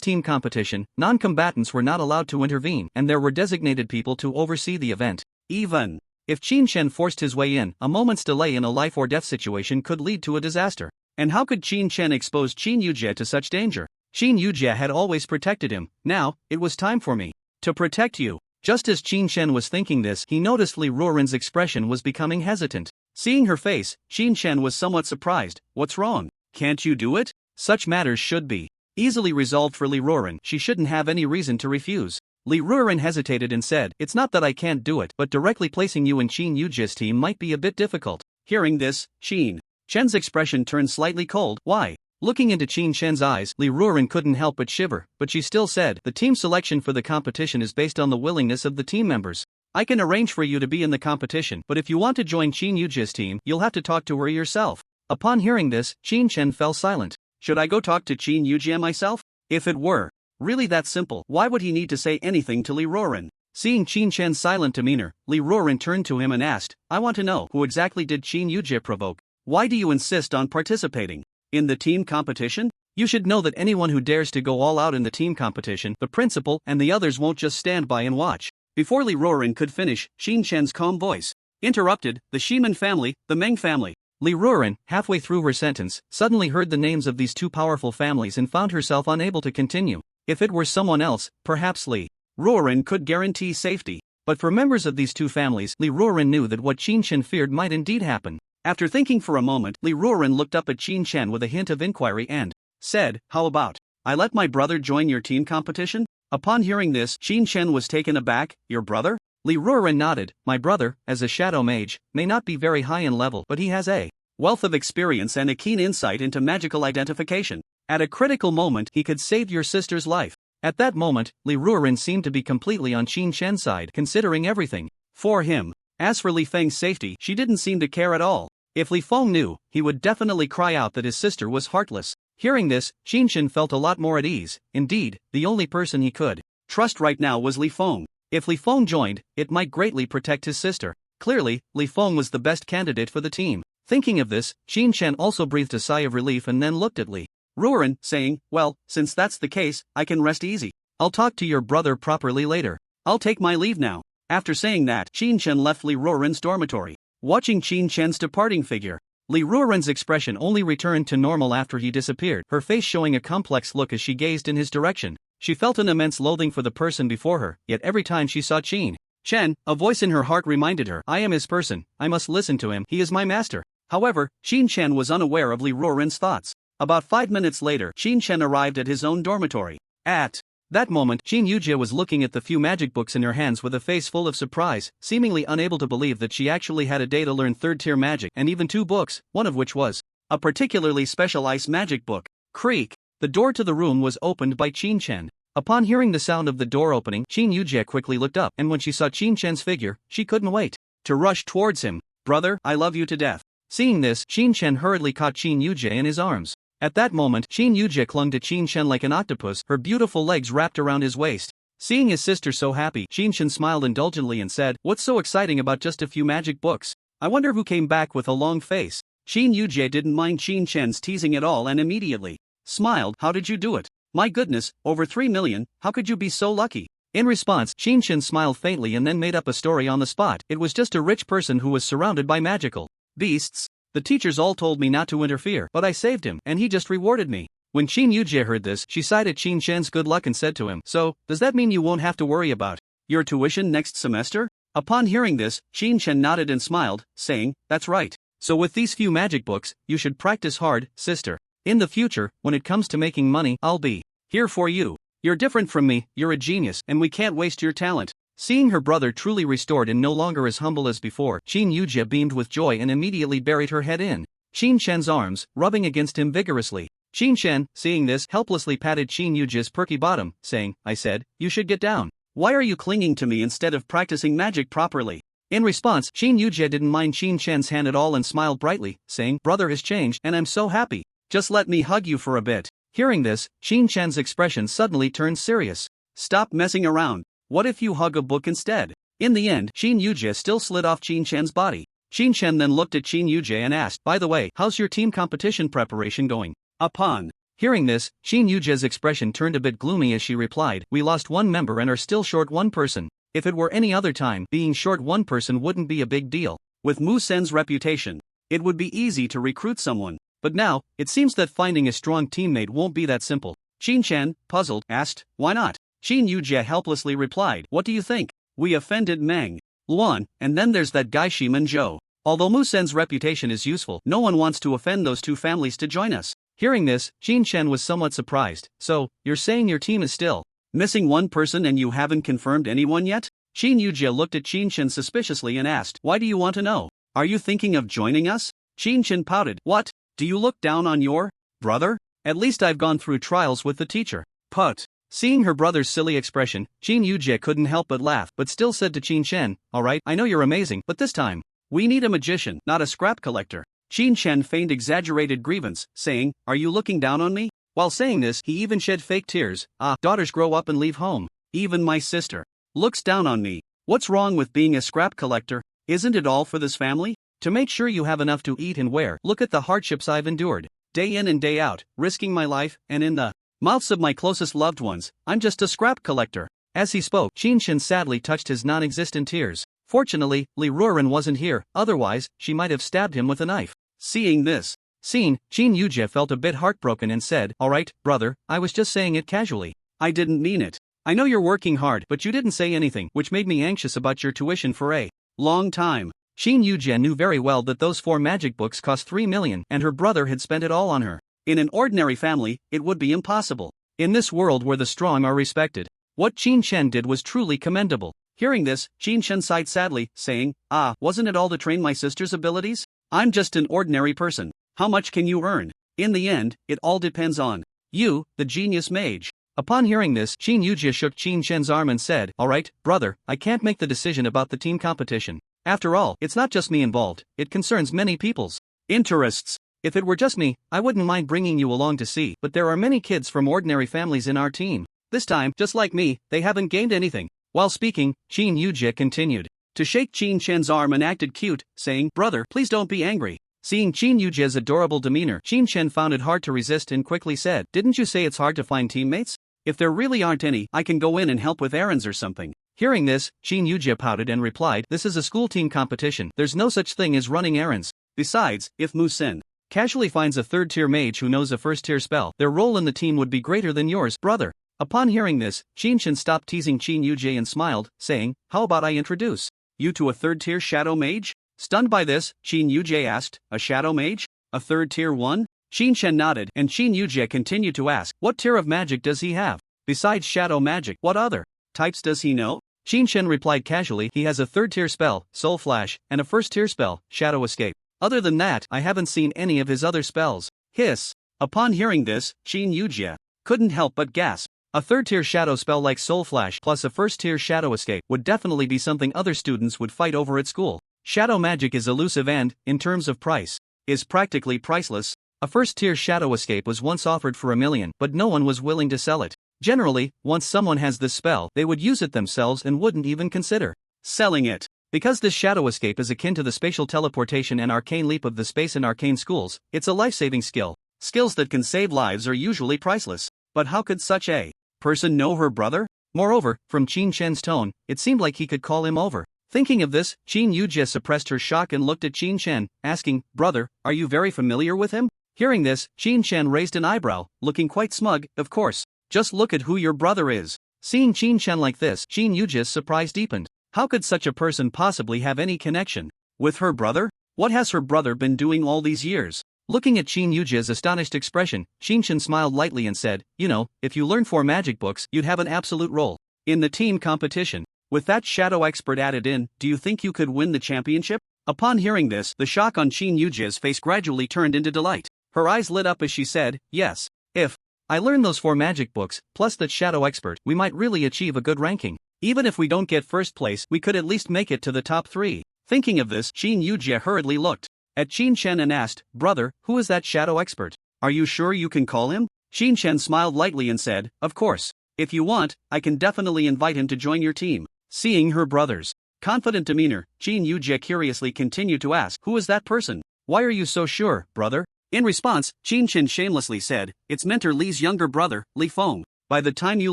team competition, non-combatants were not allowed to intervene, and there were designated people to oversee the event. Even if Qin Chen forced his way in, a moment's delay in a life-or-death situation could lead to a disaster. And how could Qin Chen expose Qin Yujie to such danger? Qin Yujie had always protected him. Now, it was time for me to protect you. Just as Qin Chen was thinking this, he noticed Liuran's expression was becoming hesitant. Seeing her face, Qin Chen was somewhat surprised. "What's wrong? Can't you do it?" Such matters should be easily resolved for Liuran. She shouldn't have any reason to refuse. Liuran hesitated and said, "It's not that I can't do it, but directly placing you in Qin Yujie's team might be a bit difficult." Hearing this, Qin Chen's expression turned slightly cold. "Why?" Looking into Qin Chen's eyes, Liuran couldn't help but shiver, but she still said, "The team selection for the competition is based on the willingness of the team members. I can arrange for you to be in the competition, but if you want to join Qin Yujie's team, you'll have to talk to her yourself." Upon hearing this, Qin Chen fell silent. Should I go talk to Qin Yujie myself? If it were really that simple, why would he need to say anything to Liuran? Seeing Qin Chen's silent demeanor, Liuran turned to him and asked, "I want to know, who exactly did Qin Yujie provoke? Why do you insist on participating in the team competition? You should know that anyone who dares to go all out in the team competition, the principal and the others won't just stand by and watch." Before Liuran could finish, Qin Chen's calm voice interrupted, "The Shiman family, the Meng family." Liuran, halfway through her sentence, suddenly heard the names of these 2 powerful families and found herself unable to continue. If it were someone else, perhaps Liuran could guarantee safety. But for members of these 2 families, Liuran knew that what Qin Chen feared might indeed happen. After thinking for a moment, Liuran looked up at Qin Chen with a hint of inquiry and said, "How about I let my brother join your team competition?" Upon hearing this, Qin Chen was taken aback. "Your brother?" Liuran nodded. "My brother, as a shadow mage, may not be very high in level, but he has a wealth of experience and a keen insight into magical identification. At a critical moment, he could save your sister's life." At that moment, Liuran seemed to be completely on Qin Chen's side, considering everything for him. As for Li Feng's safety, she didn't seem to care at all. If Li Feng knew, he would definitely cry out that his sister was heartless. Hearing this, Qin Chen felt a lot more at ease. Indeed, the only person he could trust right now was Li Feng. If Li Feng joined, it might greatly protect his sister. Clearly, Li Feng was the best candidate for the team. Thinking of this, Qin Chen also breathed a sigh of relief and then looked at Liuran, saying, "Well, since that's the case, I can rest easy. I'll talk to your brother properly later. I'll take my leave now." After saying that, Qin Chen left Liuran's dormitory. Watching Qin Chen's departing figure, Liuran's expression only returned to normal after he disappeared, her face showing a complex look as she gazed in his direction. She felt an immense loathing for the person before her, yet every time she saw Qin Chen, a voice in her heart reminded her, "I am his person, I must listen to him, he is my master." However, Qin Chen was unaware of Liuran's thoughts. About 5 minutes later, Qin Chen arrived at his own dormitory. At that moment, Qin Yujie was looking at the few magic books in her hands with a face full of surprise, seemingly unable to believe that she actually had a day to learn 3rd-tier magic and even 2 books, one of which was a particularly special ice magic book. Creak! The door to the room was opened by Qin Chen. Upon hearing the sound of the door opening, Qin Yujie quickly looked up, and when she saw Qin Chen's figure, she couldn't wait to rush towards him. "Brother, I love you to death." Seeing this, Qin Chen hurriedly caught Qin Yujie in his arms. At that moment, Qin Yujie clung to Qin Chen like an octopus, her beautiful legs wrapped around his waist. Seeing his sister so happy, Qin Chen smiled indulgently and said, "What's so exciting about just a few magic books? I wonder who came back with a long face." Qin Yujie didn't mind Qin Chen's teasing at all and immediately smiled, how did you do it? My goodness, over 3 million, how could you be so lucky? In response, Chen smiled faintly and then made up a story on the spot. It was just a rich person who was surrounded by magical beasts. The teachers all told me not to interfere, but I saved him, and he just rewarded me. When Qin Yujie heard this, she sighed at Chen's good luck and said to him, so, does that mean you won't have to worry about your tuition next semester? Upon hearing this, Chen nodded and smiled, saying, that's right. So with these few magic books, you should practice hard, sister. In the future, when it comes to making money, I'll be here for you. You're different from me, you're a genius, and we can't waste your talent. Seeing her brother truly restored and no longer as humble as before, Qin Yujie beamed with joy and immediately buried her head in Chen's arms, rubbing against him vigorously. Chen, seeing this, helplessly patted Qin Yujie's perky bottom, saying, I said, you should get down. Why are you clinging to me instead of practicing magic properly? In response, Qin Yujie didn't mind Chen's hand at all and smiled brightly, saying, brother has changed, and I'm so happy. Just let me hug you for a bit. Hearing this, Chen's expression suddenly turned serious. Stop messing around. What if you hug a book instead? In the end, Qin Yujie still slid off Chen's body. Chen then looked at Qin Yujie and asked, by the way, how's your team competition preparation going? Upon hearing this, Qin Yujie's expression turned a bit gloomy as she replied, we lost one member and are still short one person. If it were any other time, being short one person wouldn't be a big deal. With Mu Sen's reputation, it would be easy to recruit someone. But now, it seems that finding a strong teammate won't be that simple. Chen, puzzled, asked, why not? Qin Yujie helplessly replied, what do you think? We offended Meng Luan, and then there's that guy Shiman Zhou. Although Mu Sen's reputation is useful, no one wants to offend those two families to join us. Hearing this, Chen was somewhat surprised. So, you're saying your team is still missing one person and you haven't confirmed anyone yet? Qin Yujie looked at Chen suspiciously and asked, why do you want to know? Are you thinking of joining us? Chen pouted, what? Do you look down on your brother? At least I've gone through trials with the teacher. But, seeing her brother's silly expression, Qin Yujie couldn't help but laugh, but still said to Chen, alright, I know you're amazing, but this time, we need a magician, not a scrap collector. Chen feigned exaggerated grievance, saying, are you looking down on me? While saying this, he even shed fake tears. Daughters grow up and leave home. Even my sister looks down on me. What's wrong with being a scrap collector? Isn't it all for this family? To make sure you have enough to eat and wear, look at the hardships I've endured. Day in and day out, risking my life, and in the mouths of my closest loved ones, I'm just a scrap collector. As he spoke, Chen sadly touched his non-existent tears. Fortunately, Liuran wasn't here, otherwise, she might have stabbed him with a knife. Seeing this scene, Qin Yujie felt a bit heartbroken and said, alright, brother, I was just saying it casually. I didn't mean it. I know you're working hard, but you didn't say anything, which made me anxious about your tuition for a long time. Qin Yujie knew very well that those 4 magic books cost 3 million, and her brother had spent it all on her. In an ordinary family, it would be impossible. In this world where the strong are respected, what Chen did was truly commendable. Hearing this, Chen sighed sadly, saying, wasn't it all to train my sister's abilities? I'm just an ordinary person. How much can you earn? In the end, it all depends on you, the genius mage. Upon hearing this, Qin Yujie shook Chen's arm and said, alright, brother, I can't make the decision about the team competition. After all, it's not just me involved, it concerns many people's interests. If it were just me, I wouldn't mind bringing you along to see, but there are many kids from ordinary families in our team. This time, just like me, they haven't gained anything. While speaking, Qin Yujie continued to shake Chen's arm and acted cute, saying, brother, please don't be angry. Seeing Qin Yujie's adorable demeanor, Chen found it hard to resist and quickly said, didn't you say it's hard to find teammates? If there really aren't any, I can go in and help with errands or something. Hearing this, Qin Yujie pouted and replied, this is a school team competition, there's no such thing as running errands. Besides, if Mu Sen casually finds a third-tier mage who knows a first-tier spell, their role in the team would be greater than yours, brother. Upon hearing this, Chen stopped teasing Qin Yujie and smiled, saying, how about I introduce you to a third-tier shadow mage? Stunned by this, Qin Yujie asked, a shadow mage? A third-tier one? Chen nodded, and Qin Yujie continued to ask, what tier of magic does he have? Besides shadow magic, what other types does he know? Chen replied casually, he has a third-tier spell, Soul Flash, and a first-tier spell, Shadow Escape. Other than that, I haven't seen any of his other spells. Hiss. Upon hearing this, Qin Yujie couldn't help but gasp. A third-tier shadow spell like Soul Flash plus a first-tier Shadow Escape would definitely be something other students would fight over at school. Shadow magic is elusive and, in terms of price, is practically priceless. A first-tier Shadow Escape was once offered for $1 million, but no one was willing to sell it. Generally, once someone has this spell, they would use it themselves and wouldn't even consider selling it. Because this Shadow Escape is akin to the spatial teleportation and arcane leap of the space and arcane schools, it's a life-saving skill. Skills that can save lives are usually priceless. But how could such a person know her brother? Moreover, from Qin Shen's tone, it seemed like he could call him over. Thinking of this, Qin Yujie suppressed her shock and looked at Qin Shen, asking, "Brother, are you very familiar with him?" Hearing this, Qin Shen raised an eyebrow, looking quite smug. "Of course. Just look at who your brother is." Seeing Qin Shen like this, Qin Yujie's surprise deepened. How could such a person possibly have any connection with her brother? What has her brother been doing all these years? Looking at Qin Yujie's astonished expression, Qin Shen smiled lightly and said, "You know, if you learn 4 magic books, you'd have an absolute role in the team competition. With that shadow expert added in, do you think you could win the championship?" Upon hearing this, the shock on Qin Yujie's face gradually turned into delight. Her eyes lit up as she said, "Yes. If I learn those 4 magic books, plus that shadow expert, we might really achieve a good ranking. Even if we don't get first place, we could at least make it to the top 3. Thinking of this, Qin Yujie hurriedly looked at Qin Shen and asked, "Brother, who is that shadow expert? Are you sure you can call him?" Qin Shen smiled lightly and said, "Of course. If you want, I can definitely invite him to join your team." Seeing her brother's confident demeanor, Qin Yujie curiously continued to ask, "Who is that person? Why are you so sure, brother?" In response, Qin Shen shamelessly said, "It's Mentor Li's younger brother, Li Feng. By the time you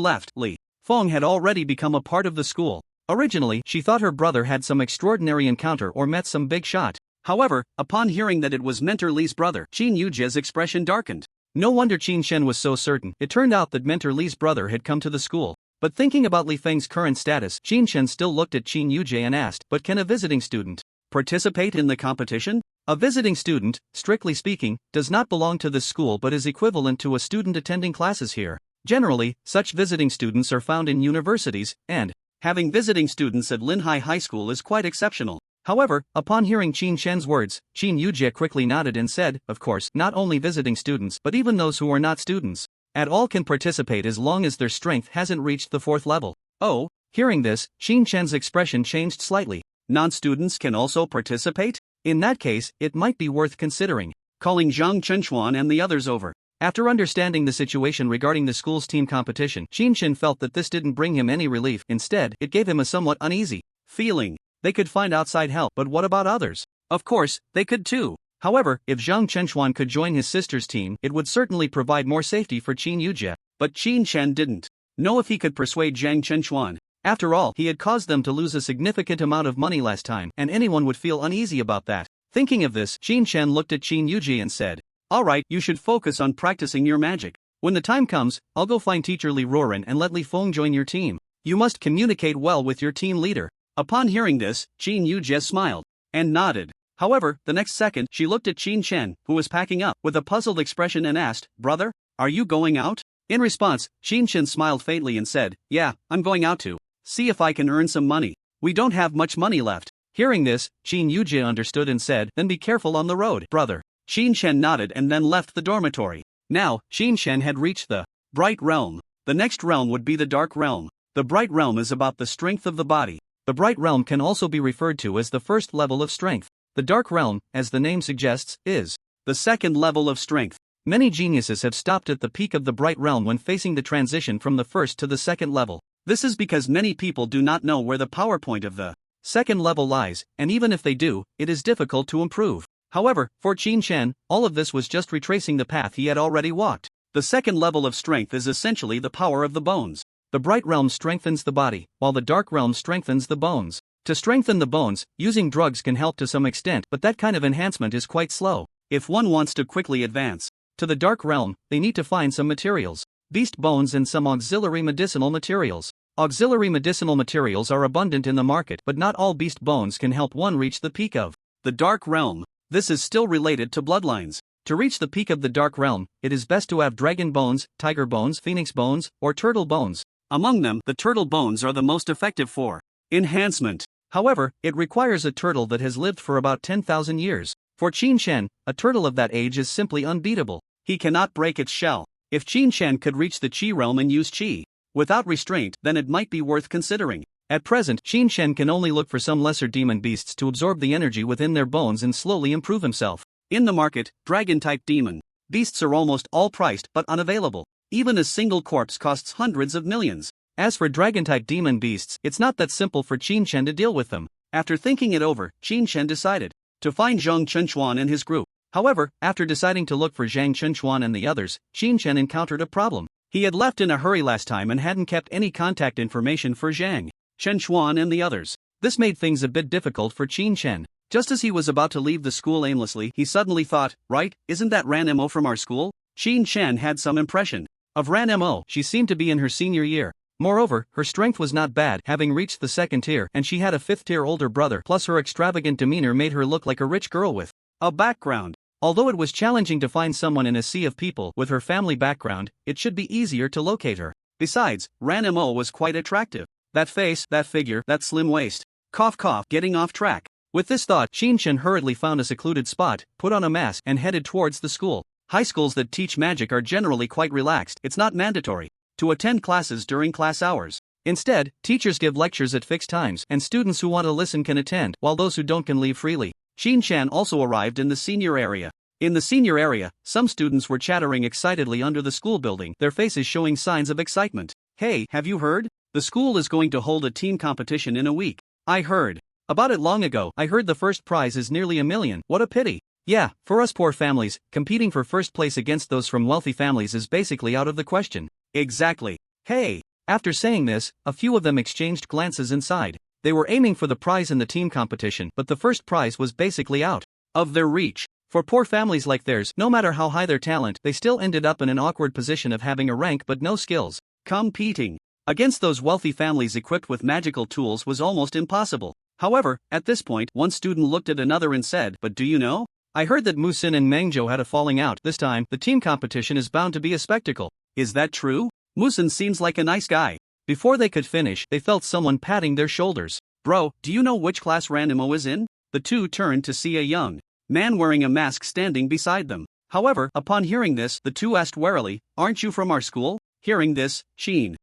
left, Li Feng had already become a part of the school. Originally, she thought her brother had some extraordinary encounter or met some big shot. However, upon hearing that it was Mentor Li's brother, Qin Yujie's expression darkened. No wonder Qin Shen was so certain. It turned out that Mentor Li's brother had come to the school. But thinking about Li Feng's current status, Qin Shen still looked at Qin Yujie and asked, "But can a visiting student participate in the competition?" A visiting student, strictly speaking, does not belong to this school but is equivalent to a student attending classes here. Generally, such visiting students are found in universities, and having visiting students at Linhai High School is quite exceptional. However, upon hearing Qin Shen's words, Qin Yujie quickly nodded and said, "Of course, not only visiting students but even those who are not students at all can participate as long as their strength hasn't reached the 4th level." Oh, hearing this, Qin Shen's expression changed slightly. Non-students can also participate? In that case, it might be worth considering calling Zhang Chenchuan and the others over. After understanding the situation regarding the school's team competition, Qin Shen felt that this didn't bring him any relief. Instead, it gave him a somewhat uneasy feeling. They could find outside help, but what about others? Of course, they could too. However, if Zhang Chenchuan could join his sister's team, it would certainly provide more safety for Qin Yujie. But Qin Shen didn't know if he could persuade Zhang Chenchuan. After all, he had caused them to lose a significant amount of money last time, and anyone would feel uneasy about that. Thinking of this, Qin Shen looked at Qin Yujie and said, "Alright, you should focus on practicing your magic. When the time comes, I'll go find teacher Liuran and let Li Feng join your team. You must communicate well with your team leader." Upon hearing this, Qin Yujie smiled and nodded. However, the next second, she looked at Qin Shen, who was packing up, with a puzzled expression and asked, "Brother, are you going out?" In response, Qin Shen smiled faintly and said, "Yeah, I'm going out to see if I can earn some money. We don't have much money left." Hearing this, Qin Yujie understood and said, "Then be careful on the road, brother." Qin Shen nodded and then left the dormitory. Now, Qin Shen had reached the Bright Realm. The next realm would be the Dark Realm. The Bright Realm is about the strength of the body. The Bright Realm can also be referred to as the first level of strength. The Dark Realm, as the name suggests, is the second level of strength. Many geniuses have stopped at the peak of the Bright Realm when facing the transition from the first to the second level. This is because many people do not know where the power point of the second level lies, and even if they do, it is difficult to improve. However, for Qin Shen, all of this was just retracing the path he had already walked. The second level of strength is essentially the power of the bones. The Bright Realm strengthens the body, while the Dark Realm strengthens the bones. To strengthen the bones, using drugs can help to some extent, but that kind of enhancement is quite slow. If one wants to quickly advance to the Dark Realm, they need to find some materials: beast bones and some auxiliary medicinal materials. Auxiliary medicinal materials are abundant in the market, but not all beast bones can help one reach the peak of the Dark Realm. This is still related to bloodlines. To reach the peak of the Dark Realm, it is best to have dragon bones, tiger bones, phoenix bones, or turtle bones. Among them, the turtle bones are the most effective for enhancement. However, it requires a turtle that has lived for about 10,000 years. For Qin Shen, a turtle of that age is simply unbeatable. He cannot break its shell. If Qin Shen could reach the Qi realm and use Qi without restraint, then it might be worth considering. At present, Qin Shen can only look for some lesser demon beasts to absorb the energy within their bones and slowly improve himself. In the market, dragon-type demon beasts are almost all priced but unavailable. Even a single corpse costs hundreds of millions. As for dragon-type demon beasts, it's not that simple for Qin Shen to deal with them. After thinking it over, Qin Shen decided to find Zhang Chenchuan and his group. However, after deciding to look for Zhang Chunchuan and the others, Qin Chen encountered a problem. He had left in a hurry last time and hadn't kept any contact information for Zhang Chunchuan and the others. This made things a bit difficult for Qin Chen. Just as he was about to leave the school aimlessly, he suddenly thought, right, isn't that Ranmo from our school? Qin Chen had some impression of Ranmo. She seemed to be in her senior year. Moreover, her strength was not bad, having reached the 2nd tier, and she had a 5th tier older brother, plus her extravagant demeanor made her look like a rich girl with a background. Although it was challenging to find someone in a sea of people with her family background, it should be easier to locate her. Besides, Ranmo was quite attractive. That face, that figure, that slim waist. Cough cough, getting off track. With this thought, Qin Chen hurriedly found a secluded spot, put on a mask, and headed towards the school. High schools that teach magic are generally quite relaxed. It's not mandatory to attend classes during class hours. Instead, teachers give lectures at fixed times, and students who want to listen can attend, while those who don't can leave freely. Qin Chen also arrived in the senior area. In the senior area, some students were chattering excitedly under the school building, their faces showing signs of excitement. Hey, have you heard? The school is going to hold a team competition in a week. I heard about it long ago. I heard the first prize is nearly $1 million. What a pity. Yeah, for us poor families, competing for first place against those from wealthy families is basically out of the question. Exactly. Hey. After saying this, a few of them exchanged glances inside. They were aiming for the prize in the team competition, but the first prize was basically out of their reach. For poor families like theirs, no matter how high their talent, they still ended up in an awkward position of having a rank but no skills. Competing against those wealthy families equipped with magical tools was almost impossible. However, at this point, one student looked at another and said, "But do you know? I heard that Musin and Mengzhou had a falling out. This time, the team competition is bound to be a spectacle. Is that true? Musin seems like a nice guy." Before they could finish, they felt someone patting their shoulders. "Bro, do you know which class Ranmo is in?" The two turned to see a young man wearing a mask standing beside them. However, upon hearing this, the two asked warily, "Aren't you from our school?" Hearing this, Chen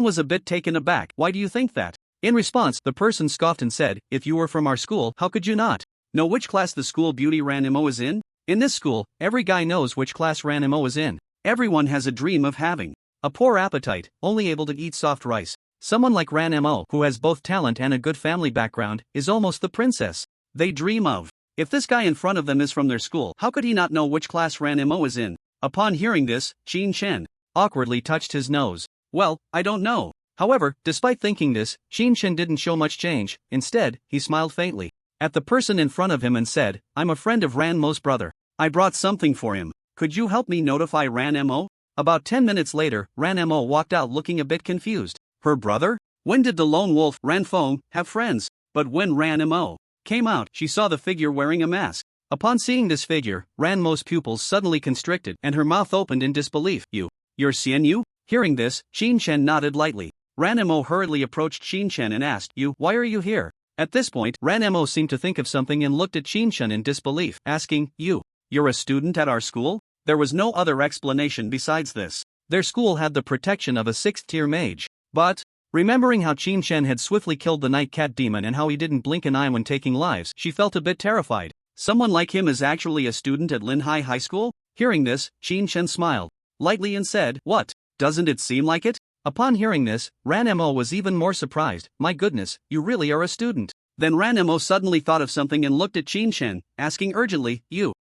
was a bit taken aback. "Why do you think that?" In response, the person scoffed and said, "If you were from our school, how could you not know which class the school beauty Ranmo is in? In this school, every guy knows which class Ranmo is in. Everyone has a dream of having a poor appetite, only able to eat soft rice. Someone like Ranmo, who has both talent and a good family background, is almost the princess they dream of. If this guy in front of them is from their school, how could he not know which class Ranmo is in?" Upon hearing this, Qin Chen awkwardly touched his nose. "Well, I don't know." However, despite thinking this, Qin Chen didn't show much change. Instead, he smiled faintly at the person in front of him and said, "I'm a friend of Ranmo's brother. I brought something for him. Could you help me notify Ranmo?" About 10 minutes later, Ranmo walked out looking a bit confused. Her brother? When did the lone wolf, Ranfeng, have friends? But when Ranmo came out, she saw the figure wearing a mask. Upon seeing this figure, Ranmo's pupils suddenly constricted and her mouth opened in disbelief. You're Xian? Hearing this, Qin Chen nodded lightly. Ranmo hurriedly approached Qin Chen and asked, Why are you here?" At this point, Ranmo seemed to think of something and looked at Qin Chen in disbelief, asking, You're a student at our school?" There was no other explanation besides this. Their school had the protection of a 6th tier mage. But, remembering how Qin Chen had swiftly killed the night cat demon and how he didn't blink an eye when taking lives, she felt a bit terrified. Someone like him is actually a student at Linhai High School? Hearing this, Qin Chen smiled lightly and said, "What? Doesn't it seem like it?" Upon hearing this, Ranmo was even more surprised. "My goodness, you really are a student." Then Ranmo suddenly thought of something and looked at Qin Chen, asking urgently,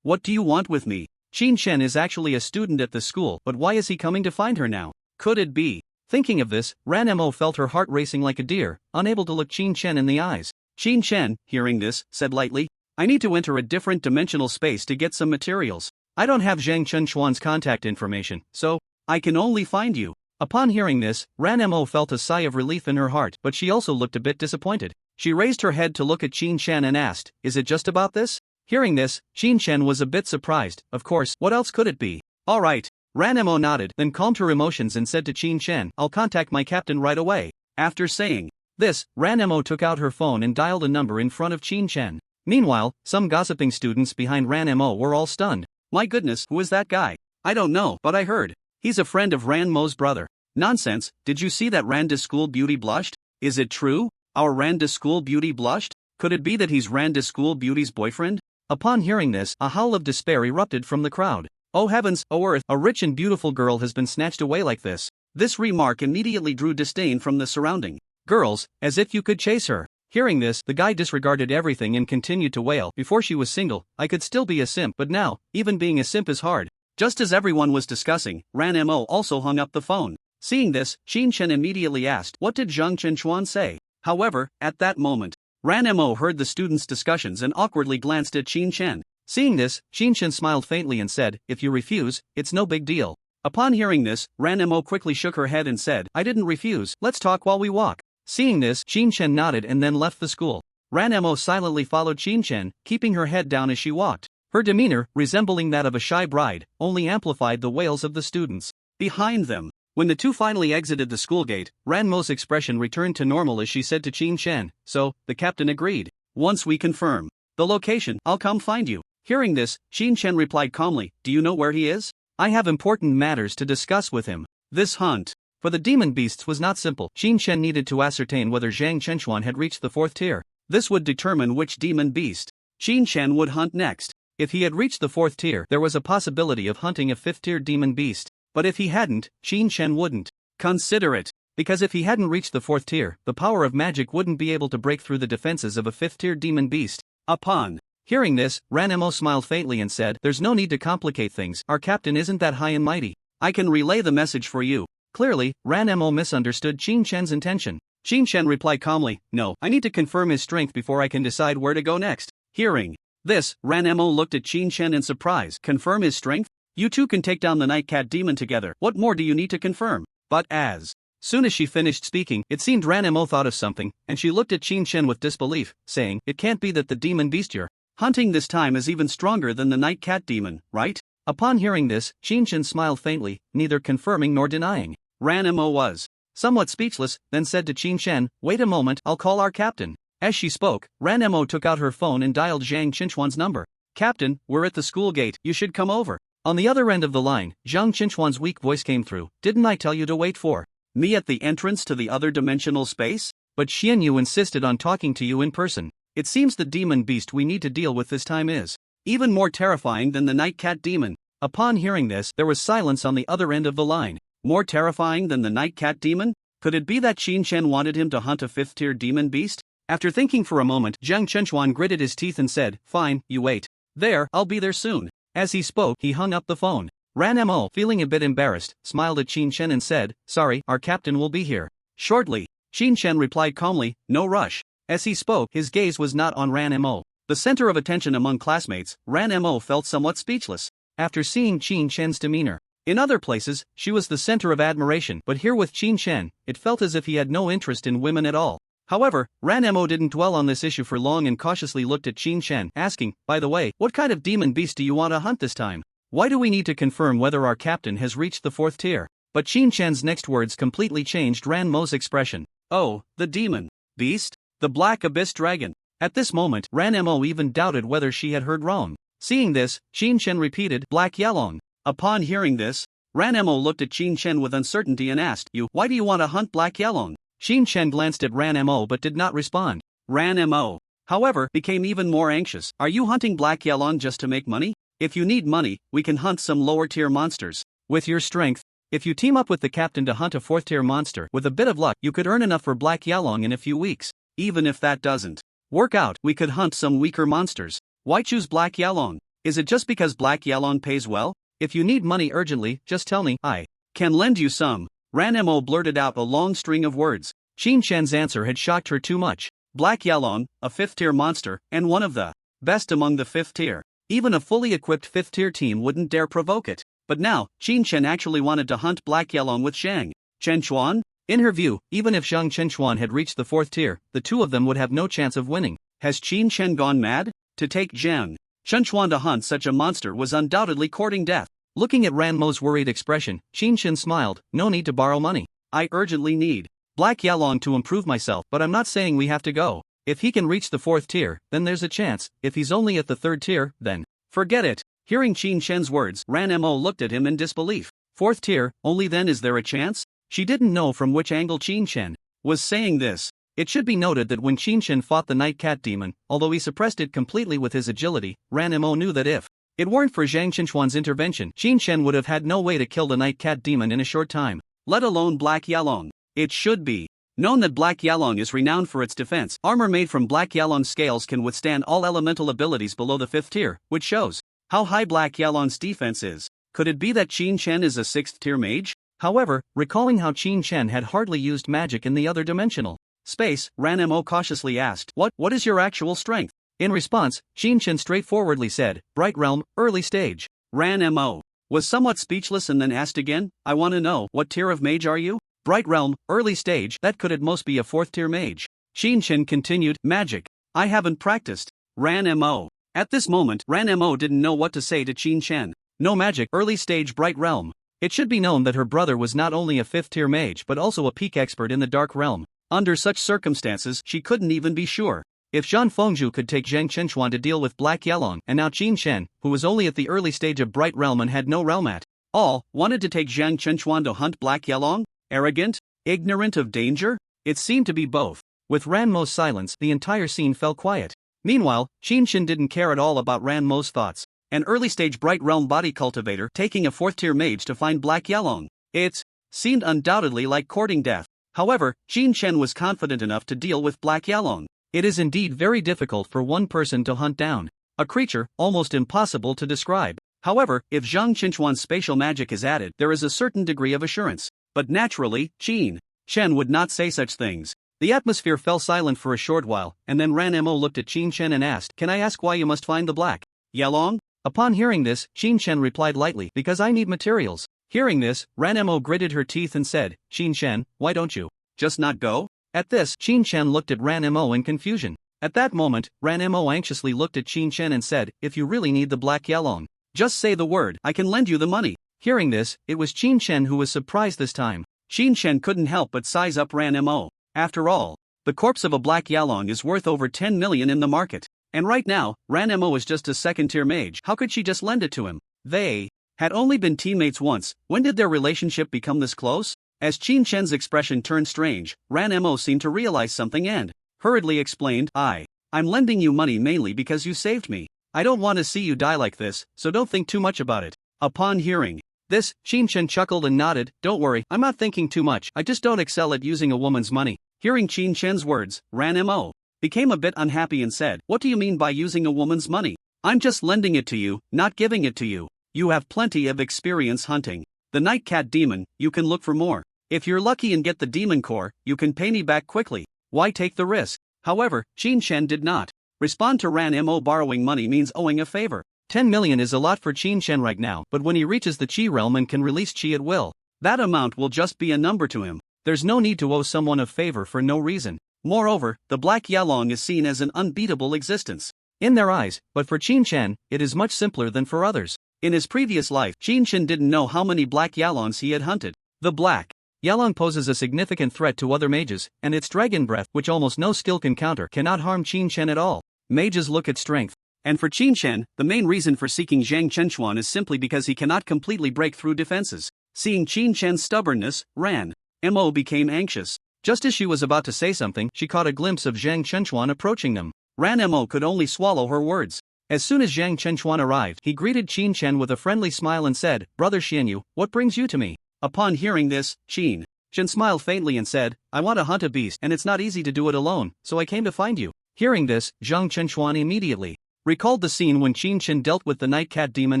What do you want with me?" Qin Chen is actually a student at the school, but why is he coming to find her now? Could it be? Thinking of this, Ranmo felt her heart racing like a deer, unable to look Qin Chen in the eyes. Qin Chen, hearing this, said lightly, "I need to enter a different dimensional space to get some materials. I don't have Zhang Chunchuan's contact information, so I can only find you." Upon hearing this, Ranmo felt a sigh of relief in her heart, but she also looked a bit disappointed. She raised her head to look at Qin Chen and asked, "Is it just about this?" Hearing this, Qin Chen was a bit surprised. Of course, what else could it be? "All right." Ranmo nodded, then calmed her emotions and said to Qin Chen, "I'll contact my captain right away." After saying this, Ranmo took out her phone and dialed a number in front of Qin Chen. Meanwhile, some gossiping students behind Ranmo were all stunned. "My goodness, who is that guy?" "I don't know, but I heard he's a friend of Ranmo's brother." "Nonsense, did you see that Randa's school beauty blushed? Is it true? Our Randa's school beauty blushed? Could it be that he's Randa's school beauty's boyfriend?" Upon hearing this, a howl of despair erupted from the crowd. "Oh heavens, oh earth, a rich and beautiful girl has been snatched away like this." This remark immediately drew disdain from the surrounding girls, as if you could chase her. Hearing this, the guy disregarded everything and continued to wail. Before she was single, I could still be a simp, but now, even being a simp is hard. Just as everyone was discussing, Ranmo also hung up the phone. Seeing this, Chen immediately asked, what did Zhang Chenchuan say? However, at that moment, Ranmo heard the students' discussions and awkwardly glanced at Chen. Seeing this, Chen smiled faintly and said, if you refuse, it's no big deal. Upon hearing this, Ranmo quickly shook her head and said, I didn't refuse, let's talk while we walk. Seeing this, Chen nodded and then left the school. Ranmo silently followed Chen, keeping her head down as she walked. Her demeanor, resembling that of a shy bride, only amplified the wails of the students. Behind them, when the two finally exited the school gate, Ranmo's expression returned to normal as she said to Chen, so, the captain agreed. Once we confirm the location, I'll come find you. Hearing this, Chen replied calmly, do you know where he is? I have important matters to discuss with him. This hunt for the demon beasts was not simple. Chen needed to ascertain whether Zhang Chenchuan had reached the 4th tier. This would determine which demon beast Chen would hunt next. If he had reached the 4th tier, there was a possibility of hunting a 5th tier demon beast. But if he hadn't, Chen wouldn't consider it. Because if he hadn't reached the 4th tier, the power of magic wouldn't be able to break through the defenses of a 5th tier demon beast. Upon hearing this, Ranmo smiled faintly and said, there's no need to complicate things, our captain isn't that high and mighty. I can relay the message for you. Clearly, Ranmo misunderstood Chen's intention. Chen replied calmly, no, I need to confirm his strength before I can decide where to go next. Hearing this, Ranmo looked at Chen in surprise. Confirm his strength? You two can take down the Night Cat demon together. What more do you need to confirm? But as soon as she finished speaking, it seemed Ranmo thought of something, and she looked at Chen with disbelief, saying, it can't be that the demon beast you're hunting this time is even stronger than the Night Cat demon, right? Upon hearing this, Chen smiled faintly, neither confirming nor denying. Ranmo was somewhat speechless, then said to Chen, wait a moment, I'll call our captain. As she spoke, Ranmo took out her phone and dialed Zhang Chenchuan's number. Captain, we're at the school gate, you should come over. On the other end of the line, Zhang Chenchuan's weak voice came through, didn't I tell you to wait for me at the entrance to the other dimensional space? But Xianyu insisted on talking to you in person. It seems the demon beast we need to deal with this time is even more terrifying than the Night Cat demon. Upon hearing this, there was silence on the other end of the line. More terrifying than the Night Cat demon? Could it be that Chen wanted him to hunt a 5th tier demon beast? After thinking for a moment, Zhang Chenchuan gritted his teeth and said, fine, you wait. There, I'll be there soon. As he spoke, he hung up the phone. Ranmo, feeling a bit embarrassed, smiled at Chen and said, sorry, our captain will be here shortly. Chen replied calmly, no rush. As he spoke, his gaze was not on Ranmo. The center of attention among classmates, Ranmo felt somewhat speechless. After seeing Chen's demeanor, in other places, she was the center of admiration, but here with Chen, it felt as if he had no interest in women at all. However, Ranmo didn't dwell on this issue for long and cautiously looked at Chen, asking, by the way, what kind of demon beast do you want to hunt this time? Why do we need to confirm whether our captain has reached the 4th tier? But Chen's next words completely changed Ranmo's expression. Oh, the demon beast? The Black Abyss Dragon. At this moment, Ranmo even doubted whether she had heard wrong. Seeing this, Chen repeated, Black Yalong. Upon hearing this, Ranmo looked at Chen with uncertainty and asked, why do you want to hunt Black Yalong? Chen glanced at Ranmo but did not respond. Ranmo, however, became even more anxious. Are you hunting Black Yalong just to make money? If you need money, we can hunt some lower tier monsters. With your strength, if you team up with the captain to hunt a 4th tier monster, with a bit of luck, you could earn enough for Black Yalong in a few weeks. Even if that doesn't work out, we could hunt some weaker monsters. Why choose Black Yalong? Is it just because Black Yalong pays well? If you need money urgently, just tell me, I can lend you some. Ranmo blurted out a long string of words. Chen's answer had shocked her too much. Black Yalong, a 5th tier monster, and one of the best among the 5th tier. Even a fully equipped 5th tier team wouldn't dare provoke it. But now, Chen actually wanted to hunt Black Yalong with Zhang Chenchuan? In her view, even if Zhang Chenchuan had reached the 4th tier, the two of them would have no chance of winning. Has Chen gone mad? To take Zhang Chenchuan to hunt such a monster was undoubtedly courting death. Looking at Ranmo's worried expression, Chen smiled, no need to borrow money. I urgently need Black Yalong to improve myself, but I'm not saying we have to go. If he can reach the 4th tier, then there's a chance. If he's only at the 3rd tier, then forget it. Hearing Chen's words, Ranmo looked at him in disbelief. 4th tier, only then is there a chance? She didn't know from which angle Chen was saying this. It should be noted that when Chen fought the Night Cat demon, although he suppressed it completely with his agility, Ranmo knew that if it weren't for Zhang Chenchuan's intervention, Chen would have had no way to kill the Night Cat demon in a short time, let alone Black Yalong. It should be Known that Black Yalong is renowned for its defense, armor made from Black Yalong scales can withstand all elemental abilities below the 5th tier, which shows how high Black Yalong's defense is. Could it be that Qin Chen is a 6th tier mage? However, recalling how Qin Chen had hardly used magic in the other dimensional space, Ranmo cautiously asked, What is your actual strength? In response, Qin Chen straightforwardly said, Bright Realm, early stage. Ranmo was somewhat speechless and then asked again, I want to know, what tier of mage are you? Bright Realm, early stage, that could at most be a 4th tier mage. Qin Chen continued, magic. I haven't practiced. Ranmo. At this moment, Ranmo didn't know what to say to Qin Chen. No magic, early stage Bright Realm. It should be known that her brother was not only a 5th tier mage but also a peak expert in the Dark Realm. Under such circumstances, she couldn't even be sure. If Zhang Fengzhu could take Zhang Chenchuan to deal with Black Yalong, and now Qin Chen, who was only at the early stage of Bright Realm and had no realm at all, wanted to take Zhang Chenchuan to hunt Black Yalong? Arrogant? Ignorant of danger? It seemed to be both. With Ranmo's silence, the entire scene fell quiet. Meanwhile, Qin Chen didn't care at all about Ranmo's thoughts. An early-stage Bright Realm body cultivator taking a 4th-tier mage to find Black Yalong. It seemed undoubtedly like courting death. However, Qin Chen was confident enough to deal with Black Yalong. It is indeed very difficult for one person to hunt down a creature, almost impossible to describe. However, if Zhang Chenchuan's spatial magic is added, there is a certain degree of assurance. But naturally, Qin Chen would not say such things. The atmosphere fell silent for a short while, and then Ranmo looked at Qin Chen and asked, Can I ask why you must find the Black Yalong? Upon hearing this, Qin Chen replied lightly, Because I need materials. Hearing this, Ranmo gritted her teeth and said, Qin Chen, why don't you just not go? At this, Qin Chen looked at Ranmo in confusion. At that moment, Ranmo anxiously looked at Qin Chen and said, If you really need the Black Yalong, just say the word, I can lend you the money. Hearing this, it was Qin Chen who was surprised this time. Qin Chen couldn't help but size up Ranmo. After all, the corpse of a Black Yalong is worth over 10 million in the market. And right now, Ranmo is just a 2nd-tier mage. How could she just lend it to him? They had only been teammates once. When did their relationship become this close? As Qin Chen's expression turned strange, Ranmo seemed to realize something and hurriedly explained, I'm lending you money mainly because you saved me. I don't want to see you die like this, so don't think too much about it. Upon hearing this, Qin Chen chuckled and nodded, Don't worry, I'm not thinking too much, I just don't excel at using a woman's money. Hearing Qin Chen's words, Ranmo became a bit unhappy and said, What do you mean by using a woman's money? I'm just lending it to you, not giving it to you. You have plenty of experience hunting the Night Cat demon, you can look for more. If you're lucky and get the demon core, you can pay me back quickly. Why take the risk? However, Qin Chen did not respond to Ranmo. Borrowing money means owing a favor. 10 million is a lot for Qin Chen right now, but when he reaches the Qi realm and can release Qi at will, that amount will just be a number to him. There's no need to owe someone a favor for no reason. Moreover, the Black Yalong is seen as an unbeatable existence in their eyes, but for Qin Chen, it is much simpler than for others. In his previous life, Qin Chen didn't know how many Black Yalongs he had hunted. The Black Yalong poses a significant threat to other mages, and its dragon breath, which almost no skill can counter, cannot harm Qin Chen at all. Mages look at strength. And for Qin Chen, the main reason for seeking Zhang Chenchuan is simply because he cannot completely break through defenses. Seeing Qin Chen's stubbornness, Ranmo became anxious. Just as she was about to say something, she caught a glimpse of Zhang Chenchuan approaching them. Ranmo could only swallow her words. As soon as Zhang Chenchuan arrived, he greeted Qin Chen with a friendly smile and said, Brother Xianyu, what brings you to me? Upon hearing this, Qin Chen smiled faintly and said, I want to hunt a beast and it's not easy to do it alone, so I came to find you. Hearing this, Zhang Chenchuan immediately recalled the scene when Qin Chen dealt with the Night Cat demon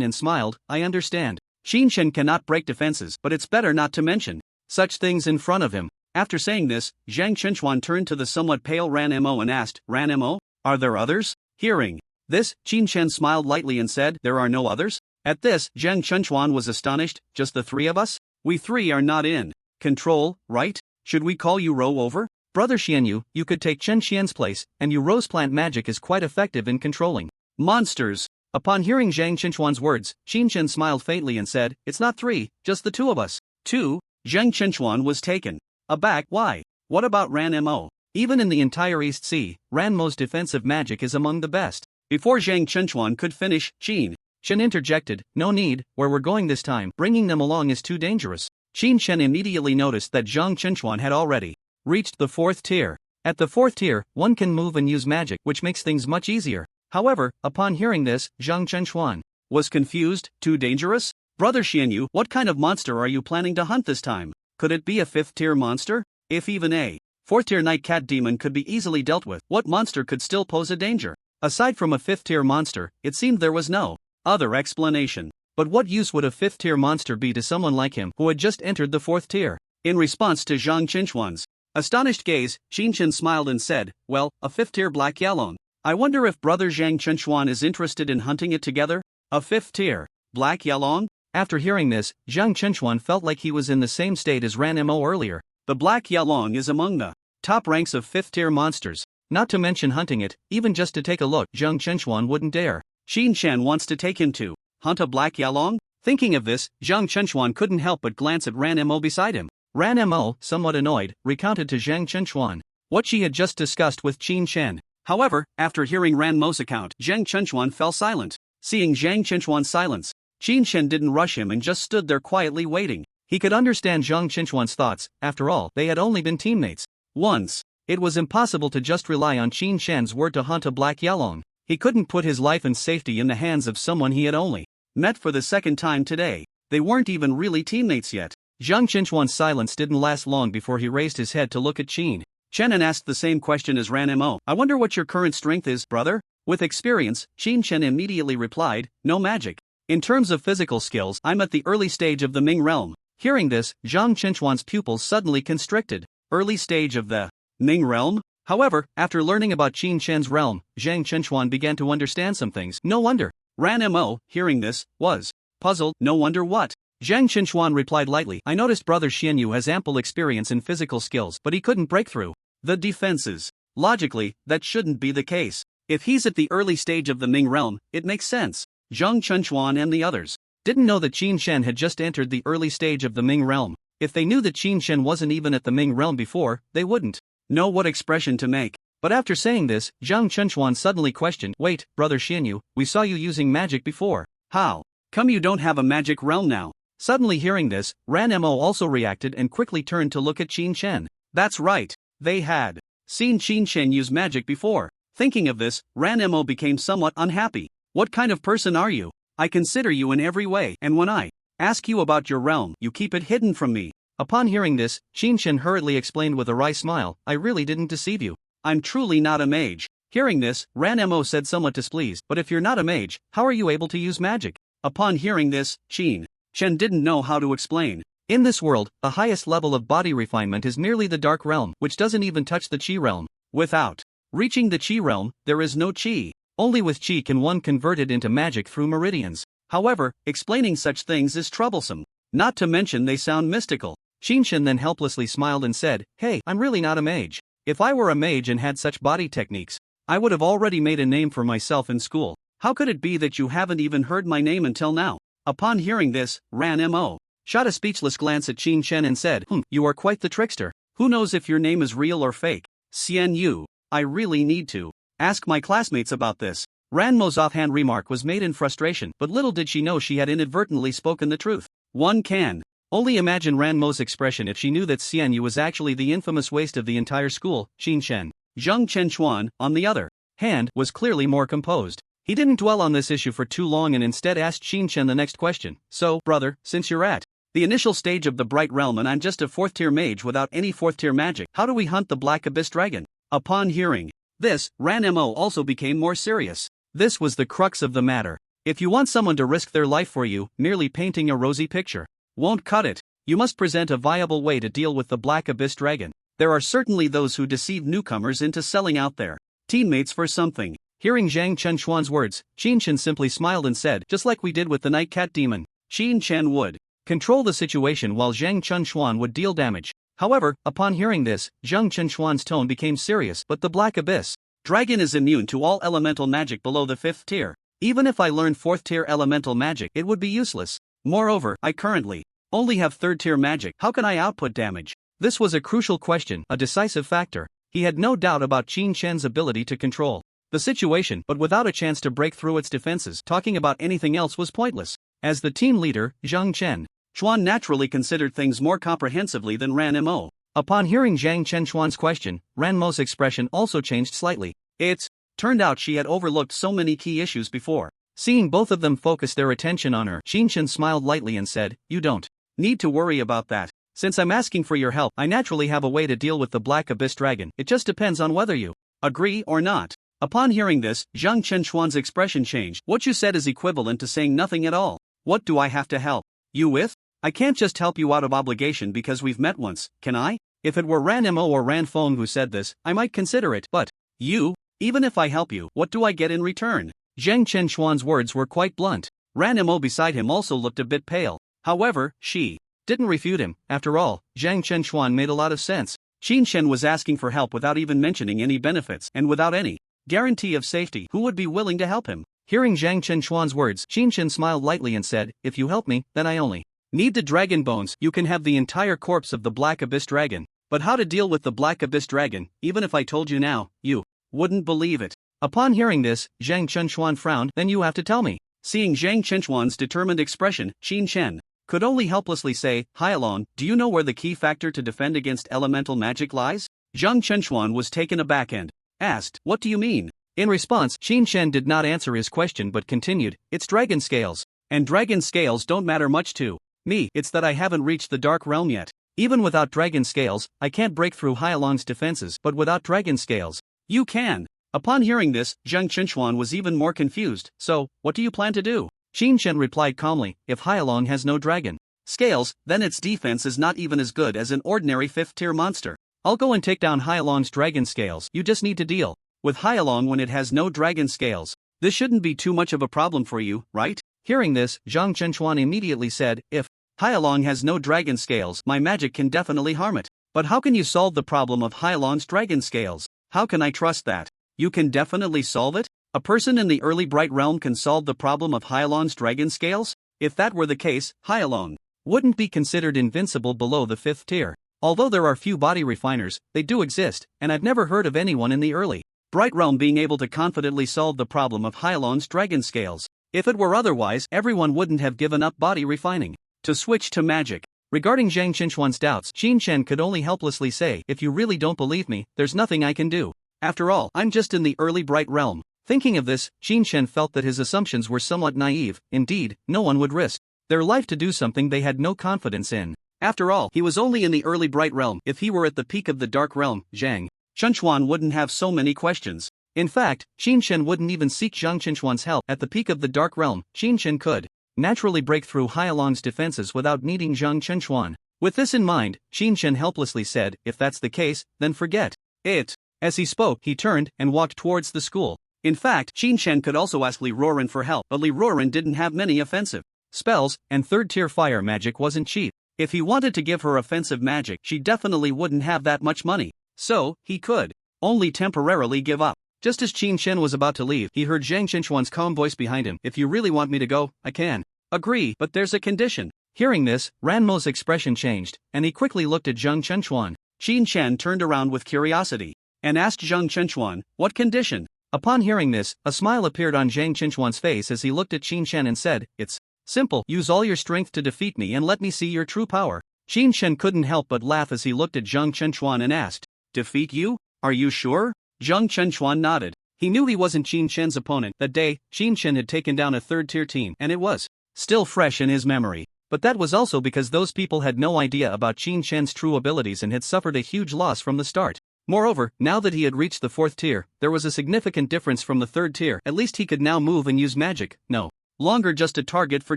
and smiled, I understand. Qin Chen cannot break defenses, but it's better not to mention such things in front of him. After saying this, Zhang Chenchuan turned to the somewhat pale Ranmo and asked, Ranmo, are there others? Hearing this, Qin Chen smiled lightly and said, There are no others? At this, Zhang Chenchuan was astonished, Just the three of us? We three are not in control, right? Should we call you Ro over? Brother Xianyu, you could take Chen Xian's place, and you rose plant magic is quite effective in controlling monsters. Upon hearing Zhang Chenchuan's words, Qin Chen smiled faintly and said, It's not three, just the two of us. Two? Zhang Chenchuan was taken aback. Why? What about Ranmo? Even in the entire East Sea, Ranmo's defensive magic is among the best. Before Zhang Chenchuan could finish, Qin Chen interjected, No need, where we're going this time, bringing them along is too dangerous. Qin Chen immediately noticed that Zhang Chenchuan had already reached the 4th tier. At the 4th tier, one can move and use magic, which makes things much easier. However, upon hearing this, Zhang Chenchuan was confused. Too dangerous? Brother Xianyu, what kind of monster are you planning to hunt this time? Could it be a 5th tier monster? If even a 4th tier Night Cat Demon could be easily dealt with. What monster could still pose a danger? Aside from a 5th tier monster, it seemed there was no other explanation. But what use would a 5th tier monster be to someone like him who had just entered the 4th tier? In response to Zhang Qinchuan's astonished gaze, Chen smiled and said, well, a 5th tier Black Yalong. I wonder if brother Zhang Qinchuan is interested in hunting it together? A 5th tier Black Yalong? After hearing this, Zhang Qinchuan felt like he was in the same state as Ranmo earlier. The Black Yalong is among the top ranks of 5th tier monsters. Not to mention hunting it, even just to take a look, Zhang Qinchuan wouldn't dare. Chen wants to take him to hunt a Black Yalong? Thinking of this, Zhang Qinchuan couldn't help but glance at Ranmo beside him. Ranmo, somewhat annoyed, recounted to Zhang Qinchuan what she had just discussed with Qin Chen. However, after hearing Ranmo's account, Zhang Qinchuan fell silent. Seeing Zhang Qinchuan's silence, Qin Chen didn't rush him and just stood there quietly waiting. He could understand Zhang Qinchuan's thoughts. After all, they had only been teammates once. It was impossible to just rely on Qin Chen's word to hunt a Black Yalong. He couldn't put his life and safety in the hands of someone he had only met for the second time today. They weren't even really teammates yet. Zhang Qinchuan's silence didn't last long before he raised his head to look at Qin Chen and asked the same question as Ranmo. I wonder what your current strength is, brother? With experience, Qin Chen immediately replied, no magic. In terms of physical skills, I'm at the early stage of the Ming realm. Hearing this, Zhang Qinchuan's pupils suddenly constricted. Early stage of the Ming realm? However, after learning about Qin Chen's realm, Zhang Qinchuan began to understand some things. No wonder. Ranmo, hearing this, was puzzled. No wonder what? Zhang Qinchuan replied lightly, I noticed brother Xianyu has ample experience in physical skills, but he couldn't break through the defenses. Logically, that shouldn't be the case. If he's at the early stage of the Ming realm, it makes sense. Zhang Qinchuan and the others didn't know that Qin Chen had just entered the early stage of the Ming realm. If they knew that Qin Chen wasn't even at the Ming realm before, they wouldn't know what expression to make. But after saying this, Zhang Qinchuan suddenly questioned, wait, brother Xianyu, we saw you using magic before. How come you don't have a magic realm now? Suddenly hearing this, Ranmo also reacted and quickly turned to look at Qin Chen. That's right, they had seen Qin Chen use magic before. Thinking of this, Ranmo became somewhat unhappy. What kind of person are you? I consider you in every way, and when I ask you about your realm, you keep it hidden from me. Upon hearing this, Qin Chen hurriedly explained with a wry smile, I really didn't deceive you. I'm truly not a mage. Hearing this, Ranmo said somewhat displeased, but if you're not a mage, how are you able to use magic? Upon hearing this, Qin Chen didn't know how to explain. In this world, the highest level of body refinement is merely the Dark Realm, which doesn't even touch the Qi realm. Without reaching the Qi realm, there is no Qi. Only with Qi can one convert it into magic through meridians. However, explaining such things is troublesome. Not to mention they sound mystical. Qin Chen then helplessly smiled and said, hey, I'm really not a mage. If I were a mage and had such body techniques, I would have already made a name for myself in school. How could it be that you haven't even heard my name until now? Upon hearing this, Ranmo shot a speechless glance at Qin Chen and said, you are quite the trickster. Who knows if your name is real or fake? Xianyu, I really need to ask my classmates about this. Ranmo's offhand remark was made in frustration, but little did she know she had inadvertently spoken the truth. One can only imagine Ranmo's expression if she knew that Xianyu was actually the infamous waste of the entire school, Qin Chen. Zhang Qinchuan, on the other hand, was clearly more composed. He didn't dwell on this issue for too long and instead asked Qin Chen the next question. So, brother, since you're at the initial stage of the Bright Realm and I'm just a 4th tier mage without any 4th tier magic, how do we hunt the Black Abyss Dragon? Upon hearing this, Ranmo also became more serious. This was the crux of the matter. If you want someone to risk their life for you, merely painting a rosy picture won't cut it. You must present a viable way to deal with the Black Abyss Dragon. There are certainly those who deceive newcomers into selling out their teammates for something. Hearing Zhang Qinchuan's words, Qin Chen simply smiled and said, just like we did with the Night Cat Demon. Qin Chen would control the situation while Zhang Qinchuan would deal damage. However, upon hearing this, Zhang Qinchuan's tone became serious. But the Black Abyss Dragon is immune to all elemental magic below the 5th tier. Even if I learned 4th tier elemental magic, it would be useless. Moreover, I currently only have 3rd tier magic. How can I output damage? This was a crucial question, a decisive factor. He had no doubt about Qin Chen's ability to control the situation, but without a chance to break through its defenses, talking about anything else was pointless. As the team leader, Zhang Chuan naturally considered things more comprehensively than Ranmo. Upon hearing Zhang Qinchuan's question, Ranmo's expression also changed slightly. It turned out she had overlooked so many key issues before. Seeing both of them focus their attention on her, Qin Chen smiled lightly and said, you don't need to worry about that. Since I'm asking for your help, I naturally have a way to deal with the Black Abyss Dragon. It just depends on whether you agree or not. Upon hearing this, Zhang Chenchuan's expression changed. What you said is equivalent to saying nothing at all. What do I have to help you with? I can't just help you out of obligation because we've met once, can I? If it were Ranmo or Ranfeng who said this, I might consider it, but you? Even if I help you, what do I get in return? Zhang Chenchuan's words were quite blunt. Ranmo beside him also looked a bit pale. However, she didn't refute him. After all, Zhang Chenchuan made a lot of sense. Qin Shen was asking for help without even mentioning any benefits and without any guarantee of safety. Who would be willing to help him? Hearing Zhang Chenchuan's words, Qin Shen smiled lightly and said, if you help me, then I only need the dragon bones. You can have the entire corpse of the Black Abyss Dragon. But how to deal with the Black Abyss Dragon, even if I told you now, you wouldn't believe it. Upon hearing this, Zhang Chenchuan frowned. Then you have to tell me. Seeing Zhang Chenchuan's determined expression, Qin Shen could only helplessly say, Hyalong, do you know where the key factor to defend against elemental magic lies? Zhang Chenchuan was taken aback and asked, what do you mean? In response, Qin Shen did not answer his question but continued, it's dragon scales. And dragon scales don't matter much to me, it's that I haven't reached the dark realm yet. Even without dragon scales, I can't break through Hyalong's defenses, but without dragon scales, you can. Upon hearing this, Zhang Chenchuan was even more confused. So, what do you plan to do? Qin Shen replied calmly, if Hyalong has no dragon scales, then its defense is not even as good as an ordinary 5th-tier monster. I'll go and take down Hyalong's dragon scales. You just need to deal with Hyalong when it has no dragon scales. This shouldn't be too much of a problem for you, right? Hearing this, Zhang Chenchuan immediately said, if Hyalong has no dragon scales, my magic can definitely harm it. But how can you solve the problem of Hyalong's dragon scales? How can I trust that you can definitely solve it? A person in the early Bright Realm can solve the problem of Hyalong's dragon scales? If that were the case, Hyalong wouldn't be considered invincible below the 5th tier. Although there are few body refiners, they do exist, and I've never heard of anyone in the early Bright Realm being able to confidently solve the problem of Hyalong's dragon scales. If it were otherwise, everyone wouldn't have given up body refining to switch to magic. Regarding Zhang Chenchuan's doubts, Qin Shen could only helplessly say, if you really don't believe me, there's nothing I can do. After all, I'm just in the early Bright Realm. Thinking of this, Qin Shen felt that his assumptions were somewhat naive. Indeed, no one would risk their life to do something they had no confidence in. After all, he was only in the early Bright Realm. If he were at the peak of the Dark Realm, Zhang Chenchuan wouldn't have so many questions. In fact, Qin Shen wouldn't even seek Zhang Chenchuan's help. At the peak of the Dark Realm, Qin Shen could naturally break through Hyalong's defenses without needing Zhang Chenchuan. With this in mind, Qin Shen helplessly said, if that's the case, then forget it. As he spoke, he turned and walked towards the school. In fact, Qin Shen could also ask Liuran for help, but Liuran didn't have many offensive spells, and 3rd-tier fire magic wasn't cheap. If he wanted to give her offensive magic, she definitely wouldn't have that much money. So, he could only temporarily give up. Just as Qin Shen was about to leave, he heard Zhang Chenchuan's calm voice behind him. If you really want me to go, I can agree, but there's a condition. Hearing this, Ranmo's expression changed, and he quickly looked at Zhang Chenchuan. Qin Shen turned around with curiosity and asked Zhang Chenchuan, what condition? Upon hearing this, a smile appeared on Zhang Chenchuan's face as he looked at Qin Shen and said, it's simple. Use all your strength to defeat me and let me see your true power. Qin Shen couldn't help but laugh as he looked at Zhang Chenchuan and asked, defeat you? Are you sure? Zhang Chenchuan nodded. He knew he wasn't Qin Shen's opponent. That day, Qin Shen had taken down a 3rd-tier team, and it was still fresh in his memory. But that was also because those people had no idea about Qin Shen's true abilities and had suffered a huge loss from the start. Moreover, now that he had reached the 4th tier, there was a significant difference from the 3rd tier. At least he could now move and use magic, no longer just a target for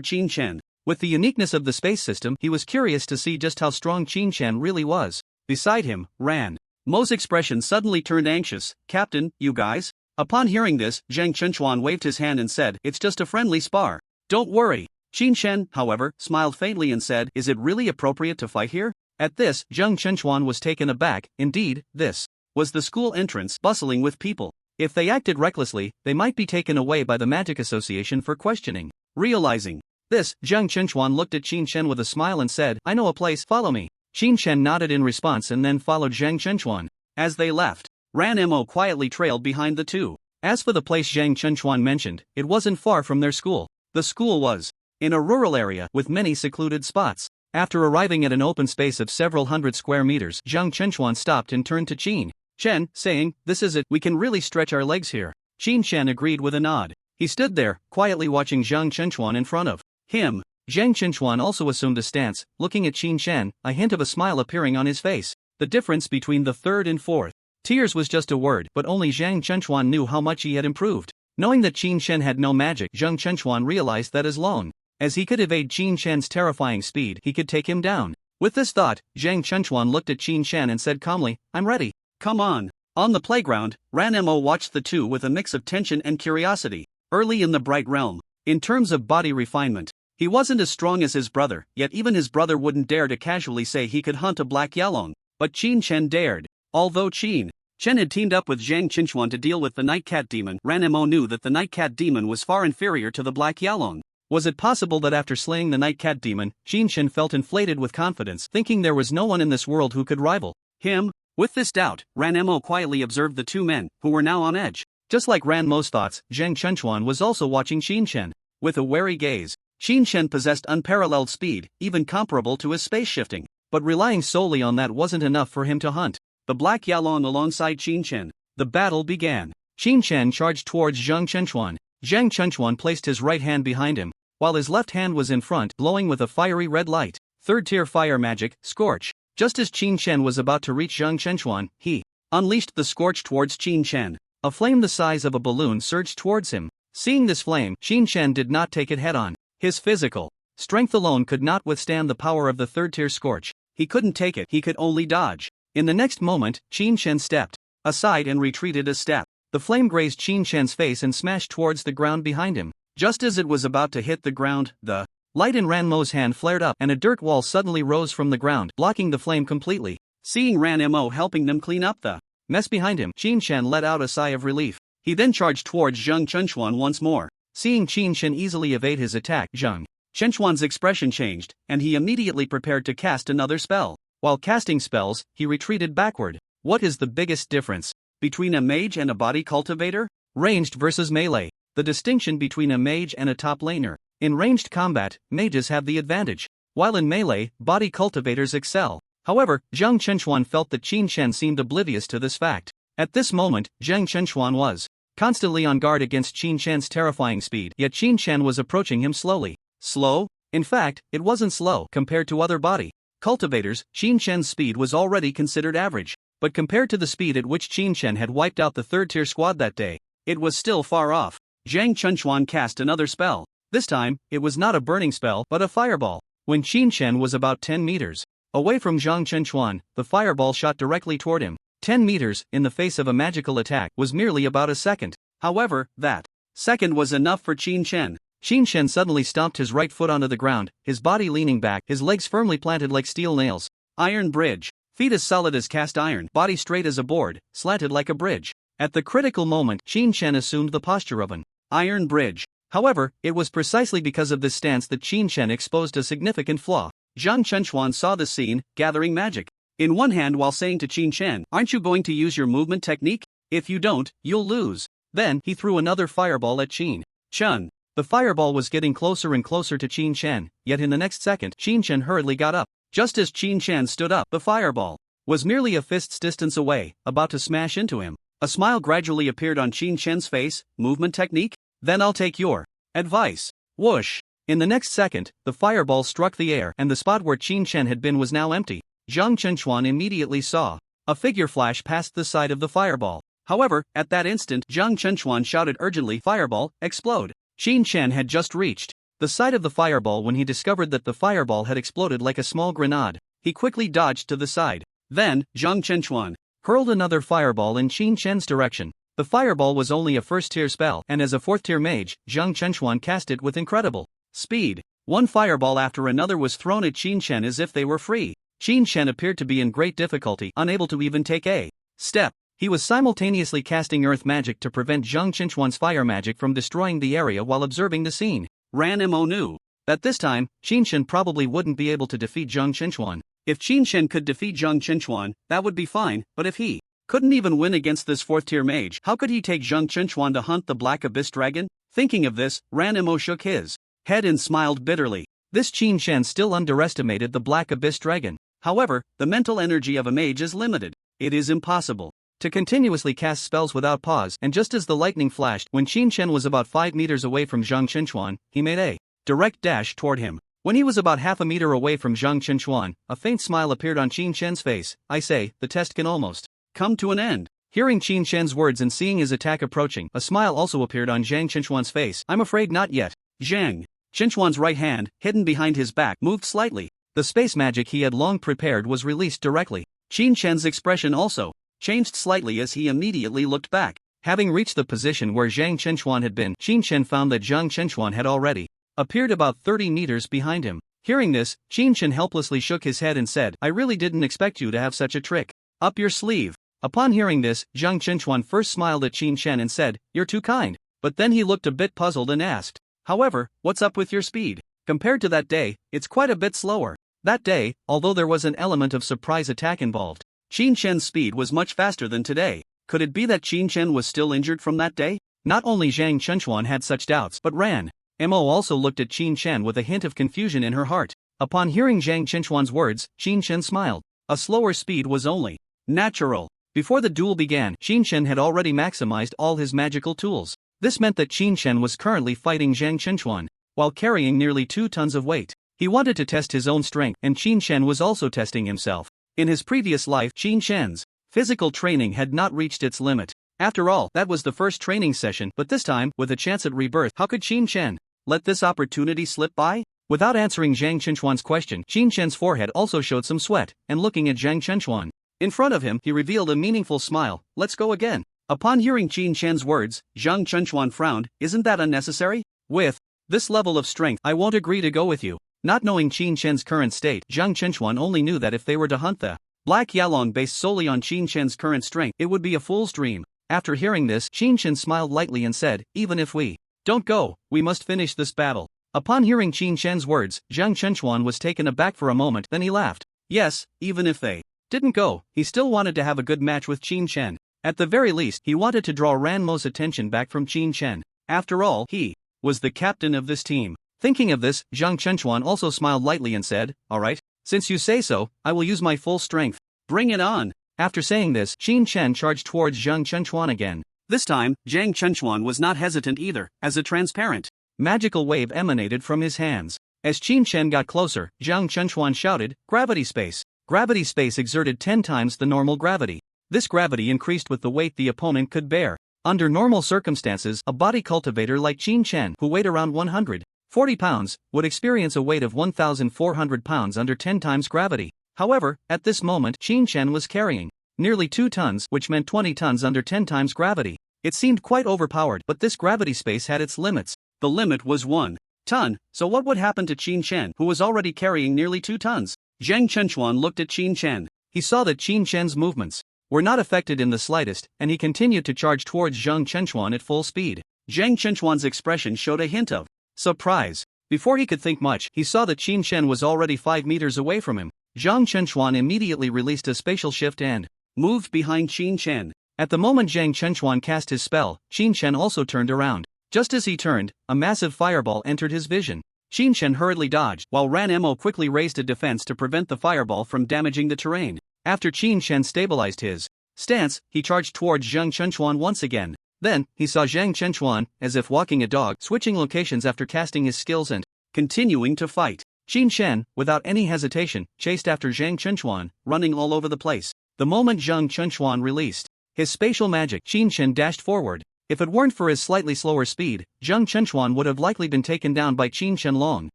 Qin Shen. With the uniqueness of the space system, he was curious to see just how strong Qin Shen really was. Beside him, Ranmo's expression suddenly turned anxious. Captain, you guys? Upon hearing this, Zhang Chenchuan waved his hand and said, it's just a friendly spar. Don't worry. Qin Shen, however, smiled faintly and said, is it really appropriate to fight here? At this, Zhang Chenchuan was taken aback. Indeed, this was the school entrance, bustling with people. If they acted recklessly, they might be taken away by the Magic Association for questioning. Realizing this, Zhang Chenchuan looked at Qin Shen with a smile and said, I know a place, follow me. Qin Shen nodded in response and then followed Zhang Chenchuan. As they left, Ranmo quietly trailed behind the two. As for the place Zhang Chenchuan mentioned, it wasn't far from their school. The school was in a rural area with many secluded spots. After arriving at an open space of several hundred square meters, Zhang Chenchuan stopped and turned to Chen, saying, this is it, we can really stretch our legs here. Qin Shen agreed with a nod. He stood there, quietly watching Zhang Chenchuan in front of him. Zhang Qinchuan also assumed a stance, looking at Qin Shen, a hint of a smile appearing on his face. The difference between the third and fourth tiers was just a word, but only Zhang Qinchuan knew how much he had improved. Knowing that Qin Shen had no magic, Zhang Qinchuan realized that as long as he could evade Qin Shen's terrifying speed, he could take him down. With this thought, Zhang Qinchuan looked at Qin Shen and said calmly, "I'm ready." Come on. On the playground, Ranmo watched the two with a mix of tension and curiosity. Early in the Bright Realm, in terms of body refinement, he wasn't as strong as his brother, yet even his brother wouldn't dare to casually say he could hunt a black Yalong. But Qin Shen dared. Although Chen had teamed up with Zhang Qinchuan to deal with the Night Cat Demon, Ranmo knew that the Night Cat Demon was far inferior to the black Yalong. Was it possible that after slaying the Night Cat Demon, Qin Shen felt inflated with confidence, thinking there was no one in this world who could rival him? With this doubt, Ranmo quietly observed the two men, who were now on edge. Just like Ranmo's thoughts, Zhang Qinchuan was also watching Qin Shen. With a wary gaze, Qin Shen possessed unparalleled speed, even comparable to his space shifting. But relying solely on that wasn't enough for him to hunt the black Yalong alongside Qin Shen. The battle began. Qin Shen charged towards Zhang Qinchuan. Zhang Qinchuan placed his right hand behind him, while his left hand was in front, glowing with a fiery red light. Third-tier fire magic, Scorch. Just as Qin Shen was about to reach Zhang Qinchuan, he unleashed the Scorch towards Qin Shen. A flame the size of a balloon surged towards him. Seeing this flame, Qin Shen did not take it head-on. His physical strength alone could not withstand the power of the third-tier Scorch. He couldn't take it, he could only dodge. In the next moment, Qin Shen stepped aside and retreated a step. The flame grazed Qin Shen's face and smashed towards the ground behind him. Just as it was about to hit the ground, the light in Ranmo's hand flared up and a dirt wall suddenly rose from the ground, blocking the flame completely. Seeing Ranmo helping them clean up the mess behind him, Qin Shen let out a sigh of relief. He then charged towards Zhang Qinchuan once more. Seeing Qin Shen easily evade his attack, Zhang Qinchuan's expression changed, and he immediately prepared to cast another spell. While casting spells, he retreated backward. What is the biggest difference between a mage and a body cultivator? Ranged versus melee. The distinction between a mage and a top laner. In ranged combat, mages have the advantage, while in melee, body cultivators excel. However, Zhang Qinchuan felt that Qin Shen seemed oblivious to this fact. At this moment, Zhang Qinchuan was constantly on guard against Qin Shen's terrifying speed, yet Qin Shen was approaching him slowly. Slow? In fact, it wasn't slow compared to other body cultivators. Qin Shen's speed was already considered average, but compared to the speed at which Qin Shen had wiped out the third-tier squad that day, it was still far off. Zhang Qinchuan cast another spell. This time, it was not a burning spell but a fireball. When Qin Shen was about 10 meters away from Zhang Qinchuan, the fireball shot directly toward him. 10 meters, in the face of a magical attack, was merely about a second. However, that second was enough for Qin Shen. Qin Shen suddenly stomped his right foot onto the ground, his body leaning back, his legs firmly planted like steel nails. Iron bridge. Feet as solid as cast iron, body straight as a board, slanted like a bridge. At the critical moment, Qin Shen assumed the posture of an iron bridge. However, it was precisely because of this stance that Qin Shen exposed a significant flaw. Zhang Qinchuan saw the scene, gathering magic in one hand while saying to Qin Shen, "Aren't you going to use your movement technique? If you don't, you'll lose." Then, he threw another fireball at Qin Shen. The fireball was getting closer and closer to Qin Shen, yet in the next second, Qin Shen hurriedly got up. Just as Qin Shen stood up, the fireball was merely a fist's distance away, about to smash into him. A smile gradually appeared on Qin Shen's face. "Movement technique? Then I'll take your advice." Whoosh! In the next second, the fireball struck the air and the spot where Qin Shen had been was now empty. Zhang Qinchuan immediately saw a figure flash past the side of the fireball. However, at that instant, Zhang Qinchuan shouted urgently, "Fireball, explode!" Qin Shen had just reached the side of the fireball when he discovered that the fireball had exploded like a small grenade. He quickly dodged to the side. Then, Zhang Qinchuan hurled another fireball in Qin Shen's direction. The fireball was only a first-tier spell, and as a fourth-tier mage, Zhang Qinchuan cast it with incredible speed. One fireball after another was thrown at Qin Shen as if they were free. Qin Shen appeared to be in great difficulty, unable to even take a step. He was simultaneously casting earth magic to prevent Zhang Qinchuan's fire magic from destroying the area while observing the scene. Ranmo knew that this time, Qin Shen probably wouldn't be able to defeat Zhang Qinchuan. If Qin Shen could defeat Zhang Qinchuan, that would be fine, but if he couldn't even win against this fourth-tier mage, how could he take Zhang Qinchuan to hunt the Black Abyss Dragon? Thinking of this, Ranmo shook his head and smiled bitterly. This Qin Shen still underestimated the Black Abyss Dragon. However, the mental energy of a mage is limited. It is impossible to continuously cast spells without pause, and just as the lightning flashed when Qin Shen was about 5 meters away from Zhang Qinchuan, he made a direct dash toward him. When he was about half a meter away from Zhang Chenchuan, a faint smile appeared on Qin Shen's face. I say, the test can almost come to an end. Hearing Qin Shen's words and seeing his attack approaching, a smile also appeared on Zhang Chenchuan's face. I'm afraid not yet. Zhang Chenchuan's right hand, hidden behind his back, moved slightly. The space magic he had long prepared was released directly. Qin Shen's expression also changed slightly as he immediately looked back. Having reached the position where Zhang Chenchuan had been, Qin Shen found that Zhang Chenchuan had already appeared about 30 meters behind him. Hearing this, Qin Shen helplessly shook his head and said, I really didn't expect you to have such a trick up your sleeve. Upon hearing this, Zhang Chenchuan first smiled at Qin Shen and said, You're too kind. But then he looked a bit puzzled and asked, However, what's up with your speed? Compared to that day, it's quite a bit slower. That day, although there was an element of surprise attack involved, Qin Shen's speed was much faster than today. Could it be that Qin Shen was still injured from that day? Not only Zhang Chenchuan had such doubts, but Ranmo also looked at Qin Shen with a hint of confusion in her heart. Upon hearing Zhang Chenchuan's words, Qin Shen smiled. A slower speed was only natural. Before the duel began, Qin Shen had already maximized all his magical tools. This meant that Qin Shen was currently fighting Zhang Chenchuan while carrying nearly 2 tons of weight. He wanted to test his own strength, and Qin Shen was also testing himself. In his previous life, Qin Shen's physical training had not reached its limit. After all, that was the first training session, but this time, with a chance at rebirth, how could Qin Shen let this opportunity slip by? Without answering Zhang Chenchuan's question, Qin Shen's forehead also showed some sweat, and looking at Zhang Chenchuan in front of him, he revealed a meaningful smile. Let's go again. Upon hearing Qin Shen's words, Zhang Chenchuan frowned. Isn't that unnecessary? With this level of strength, I won't agree to go with you. Not knowing Qin Shen's current state, Zhang Chenchuan only knew that if they were to hunt the Black Yalong based solely on Qin Shen's current strength, it would be a fool's dream. After hearing this, Qin Shen smiled lightly and said, Even if we don't go, we must finish this battle. Upon hearing Qin Shen's words, Zhang Chenchuan was taken aback for a moment, then he laughed. Yes, even if they didn't go, he still wanted to have a good match with Qin Shen. At the very least, he wanted to draw Ranmo's attention back from Qin Shen. After all, he was the captain of this team. Thinking of this, Zhang Chenchuan also smiled lightly and said, Alright, since you say so, I will use my full strength. Bring it on. After saying this, Qin Shen charged towards Zhang Chenchuan again. This time, Zhang Chenchuan was not hesitant either, as a transparent magical wave emanated from his hands. As Qin Shen got closer, Zhang Chenchuan shouted, Gravity space. Gravity space exerted 10 times the normal gravity. This gravity increased with the weight the opponent could bear. Under normal circumstances, a body cultivator like Qin Shen, who weighed around 140 pounds, would experience a weight of 1,400 pounds under 10 times gravity. However, at this moment, Qin Shen was carrying nearly 2 tons, which meant 20 tons under 10 times gravity. It seemed quite overpowered, but this gravity space had its limits. The limit was 1 ton, so what would happen to Qin Shen, who was already carrying nearly 2 tons? Zhang Chenchuan looked at Qin Shen. He saw that Qin Shen's movements were not affected in the slightest, and he continued to charge towards Zhang Chenchuan at full speed. Zhang Chenchuan's expression showed a hint of surprise. Before he could think much, he saw that Qin Shen was already 5 meters away from him. Zhang Chenchuan immediately released a spatial shift and moved behind Qin Shen. At the moment Zhang Chenchuan cast his spell, Qin Shen also turned around. Just as he turned, a massive fireball entered his vision. Qin Shen hurriedly dodged, while Ranmo quickly raised a defense to prevent the fireball from damaging the terrain. After Qin Shen stabilized his stance, he charged towards Zhang Chenchuan once again. Then, he saw Zhang Chenchuan, as if walking a dog, switching locations after casting his skills and continuing to fight. Qin Shen, without any hesitation, chased after Zhang Chenchuan, running all over the place. The moment Zhang Chenchuan released his spatial magic, Qin Shen dashed forward. If it weren't for his slightly slower speed, Zhang Chenchuan would have likely been taken down by Qin Shen long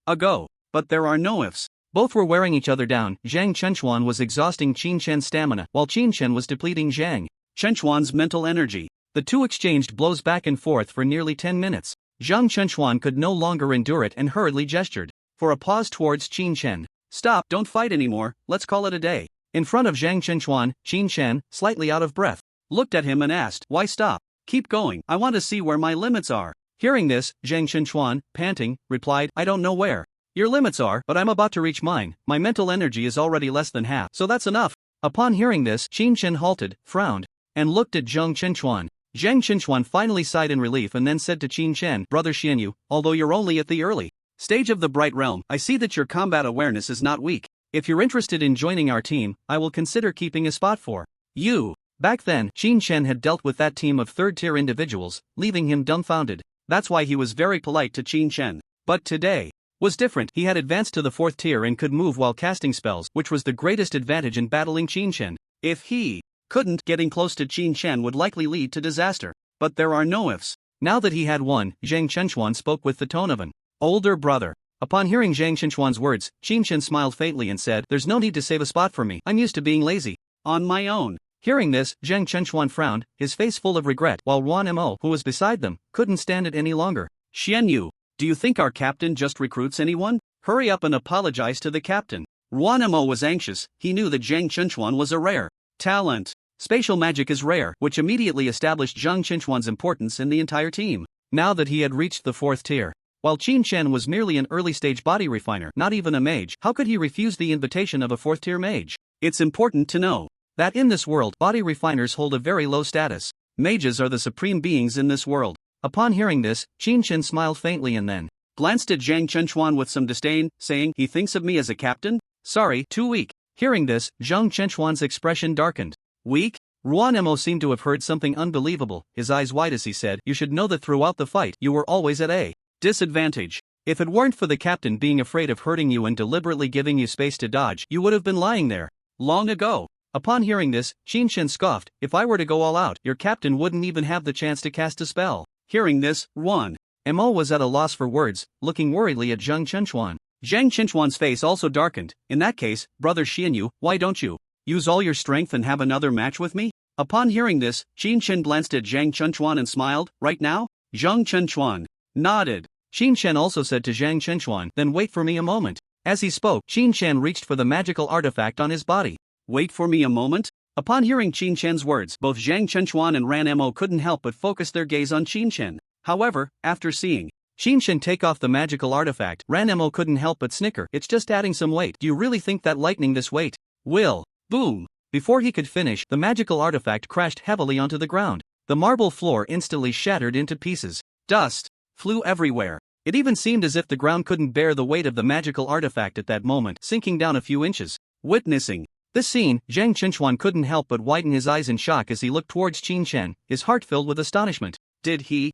ago. But there are no ifs. Both were wearing each other down. Zhang Chenchuan was exhausting Qin Shen's stamina, while Qin Shen was depleting Zhang Chenchuan's mental energy. The two exchanged blows back and forth for nearly 10 minutes. Zhang Chenchuan could no longer endure it and hurriedly gestured for a pause towards Qin Shen. Stop, don't fight anymore, let's call it a day. In front of Zhang Chenchuan, Qin Shen, slightly out of breath, looked at him and asked, Why stop? Keep going, I want to see where my limits are. Hearing this, Zhang Chenchuan, panting, replied, I don't know where your limits are, but I'm about to reach mine. My mental energy is already less than half, so that's enough. Upon hearing this, Qin Shen halted, frowned, and looked at Zhang Chenchuan. Zhang Chenchuan finally sighed in relief and then said to Qin Shen, Brother Xianyu, although you're only at the early stage of the Bright Realm, I see that your combat awareness is not weak. If you're interested in joining our team, I will consider keeping a spot for you. Back then, Qin Shen had dealt with that team of third-tier individuals, leaving him dumbfounded. That's why he was very polite to Qin Shen. But today, was different. He had advanced to the 4th tier and could move while casting spells, which was the greatest advantage in battling Qin Chen. If he couldn't, getting close to Qin Chen would likely lead to disaster. But there are no ifs. Now that he had won, Zhang Chenchuan spoke with the tone of an older brother. Upon hearing Zhang Chenchuan's words, Qin Chen smiled faintly and said, "There's no need to save a spot for me. I'm used to being lazy. On my own." Hearing this, Zhang Chenchuan frowned, his face full of regret, while Ranmo, who was beside them, couldn't stand it any longer. "Xianyu, do you think our captain just recruits anyone? Hurry up and apologize to the captain." Ranmo was anxious. He knew that Zhang Chenchuan was a rare talent. Spatial magic is rare, which immediately established Zhang Chenchuan's importance in the entire team. Now that he had reached the 4th tier, while Qin Chen was merely an early-stage body refiner, not even a mage, how could he refuse the invitation of a 4th-tier mage? It's important to know that in this world, body refiners hold a very low status. Mages are the supreme beings in this world. Upon hearing this, Qin Chen smiled faintly and then glanced at Zhang Chenchuan with some disdain, saying, "He thinks of me as a captain? Sorry, too weak." Hearing this, Zhang Chenchuan's expression darkened. Weak? Ranmo seemed to have heard something unbelievable, his eyes wide as he said, "You should know that throughout the fight, you were always at a disadvantage. If it weren't for the captain being afraid of hurting you and deliberately giving you space to dodge, you would have been lying there long ago." Upon hearing this, Qin Chen scoffed, "If I were to go all out, your captain wouldn't even have the chance to cast a spell." Hearing this, Ranmo was at a loss for words, looking worriedly at Zhang Chenchuan. Zhang Chenchuan's face also darkened. "In that case, brother Xianyu, why don't you use all your strength and have another match with me?" Upon hearing this, Qin Chen glanced at Zhang Chenchuan and smiled. "Right now?" Zhang Chenchuan nodded. Qin Chen also said to Zhang Chenchuan, "Then wait for me a moment." As he spoke, Qin Chen reached for the magical artifact on his body. "Wait for me a moment?" Upon hearing Qin Chen's words, both Zhang Chenchuan and Ranmo couldn't help but focus their gaze on Qin Chen. However, after seeing Qin Chen take off the magical artifact, Ranmo couldn't help but snicker. "It's just adding some weight. Do you really think that lightening this weight will?" Boom! Before he could finish, the magical artifact crashed heavily onto the ground. The marble floor instantly shattered into pieces. Dust flew everywhere. It even seemed as if the ground couldn't bear the weight of the magical artifact at that moment, sinking down a few inches. Witnessing this scene, Zhang Chenchuan couldn't help but widen his eyes in shock as he looked towards Qin Chen, his heart filled with astonishment. Did he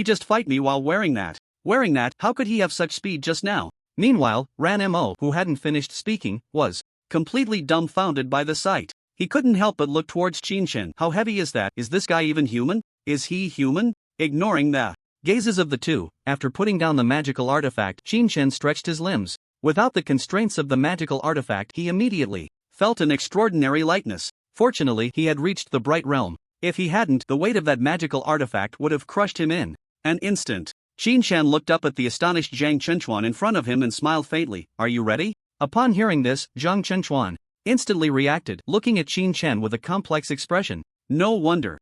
just fight me while wearing that? How could he have such speed just now? Meanwhile, Ranmo, who hadn't finished speaking, was completely dumbfounded by the sight. He couldn't help but look towards Qin Chen. How heavy is that? Is this guy even human? Is he human? Ignoring the gazes of the two, after putting down the magical artifact, Qin Chen stretched his limbs. Without the constraints of the magical artifact, he immediately felt an extraordinary lightness. Fortunately, he had reached the bright realm. If he hadn't, the weight of that magical artifact would have crushed him in an instant. Qin Chen looked up at the astonished Zhang Chenchuan in front of him and smiled faintly. "Are you ready?" Upon hearing this, Zhang Chenchuan instantly reacted, looking at Qin Chen with a complex expression. No wonder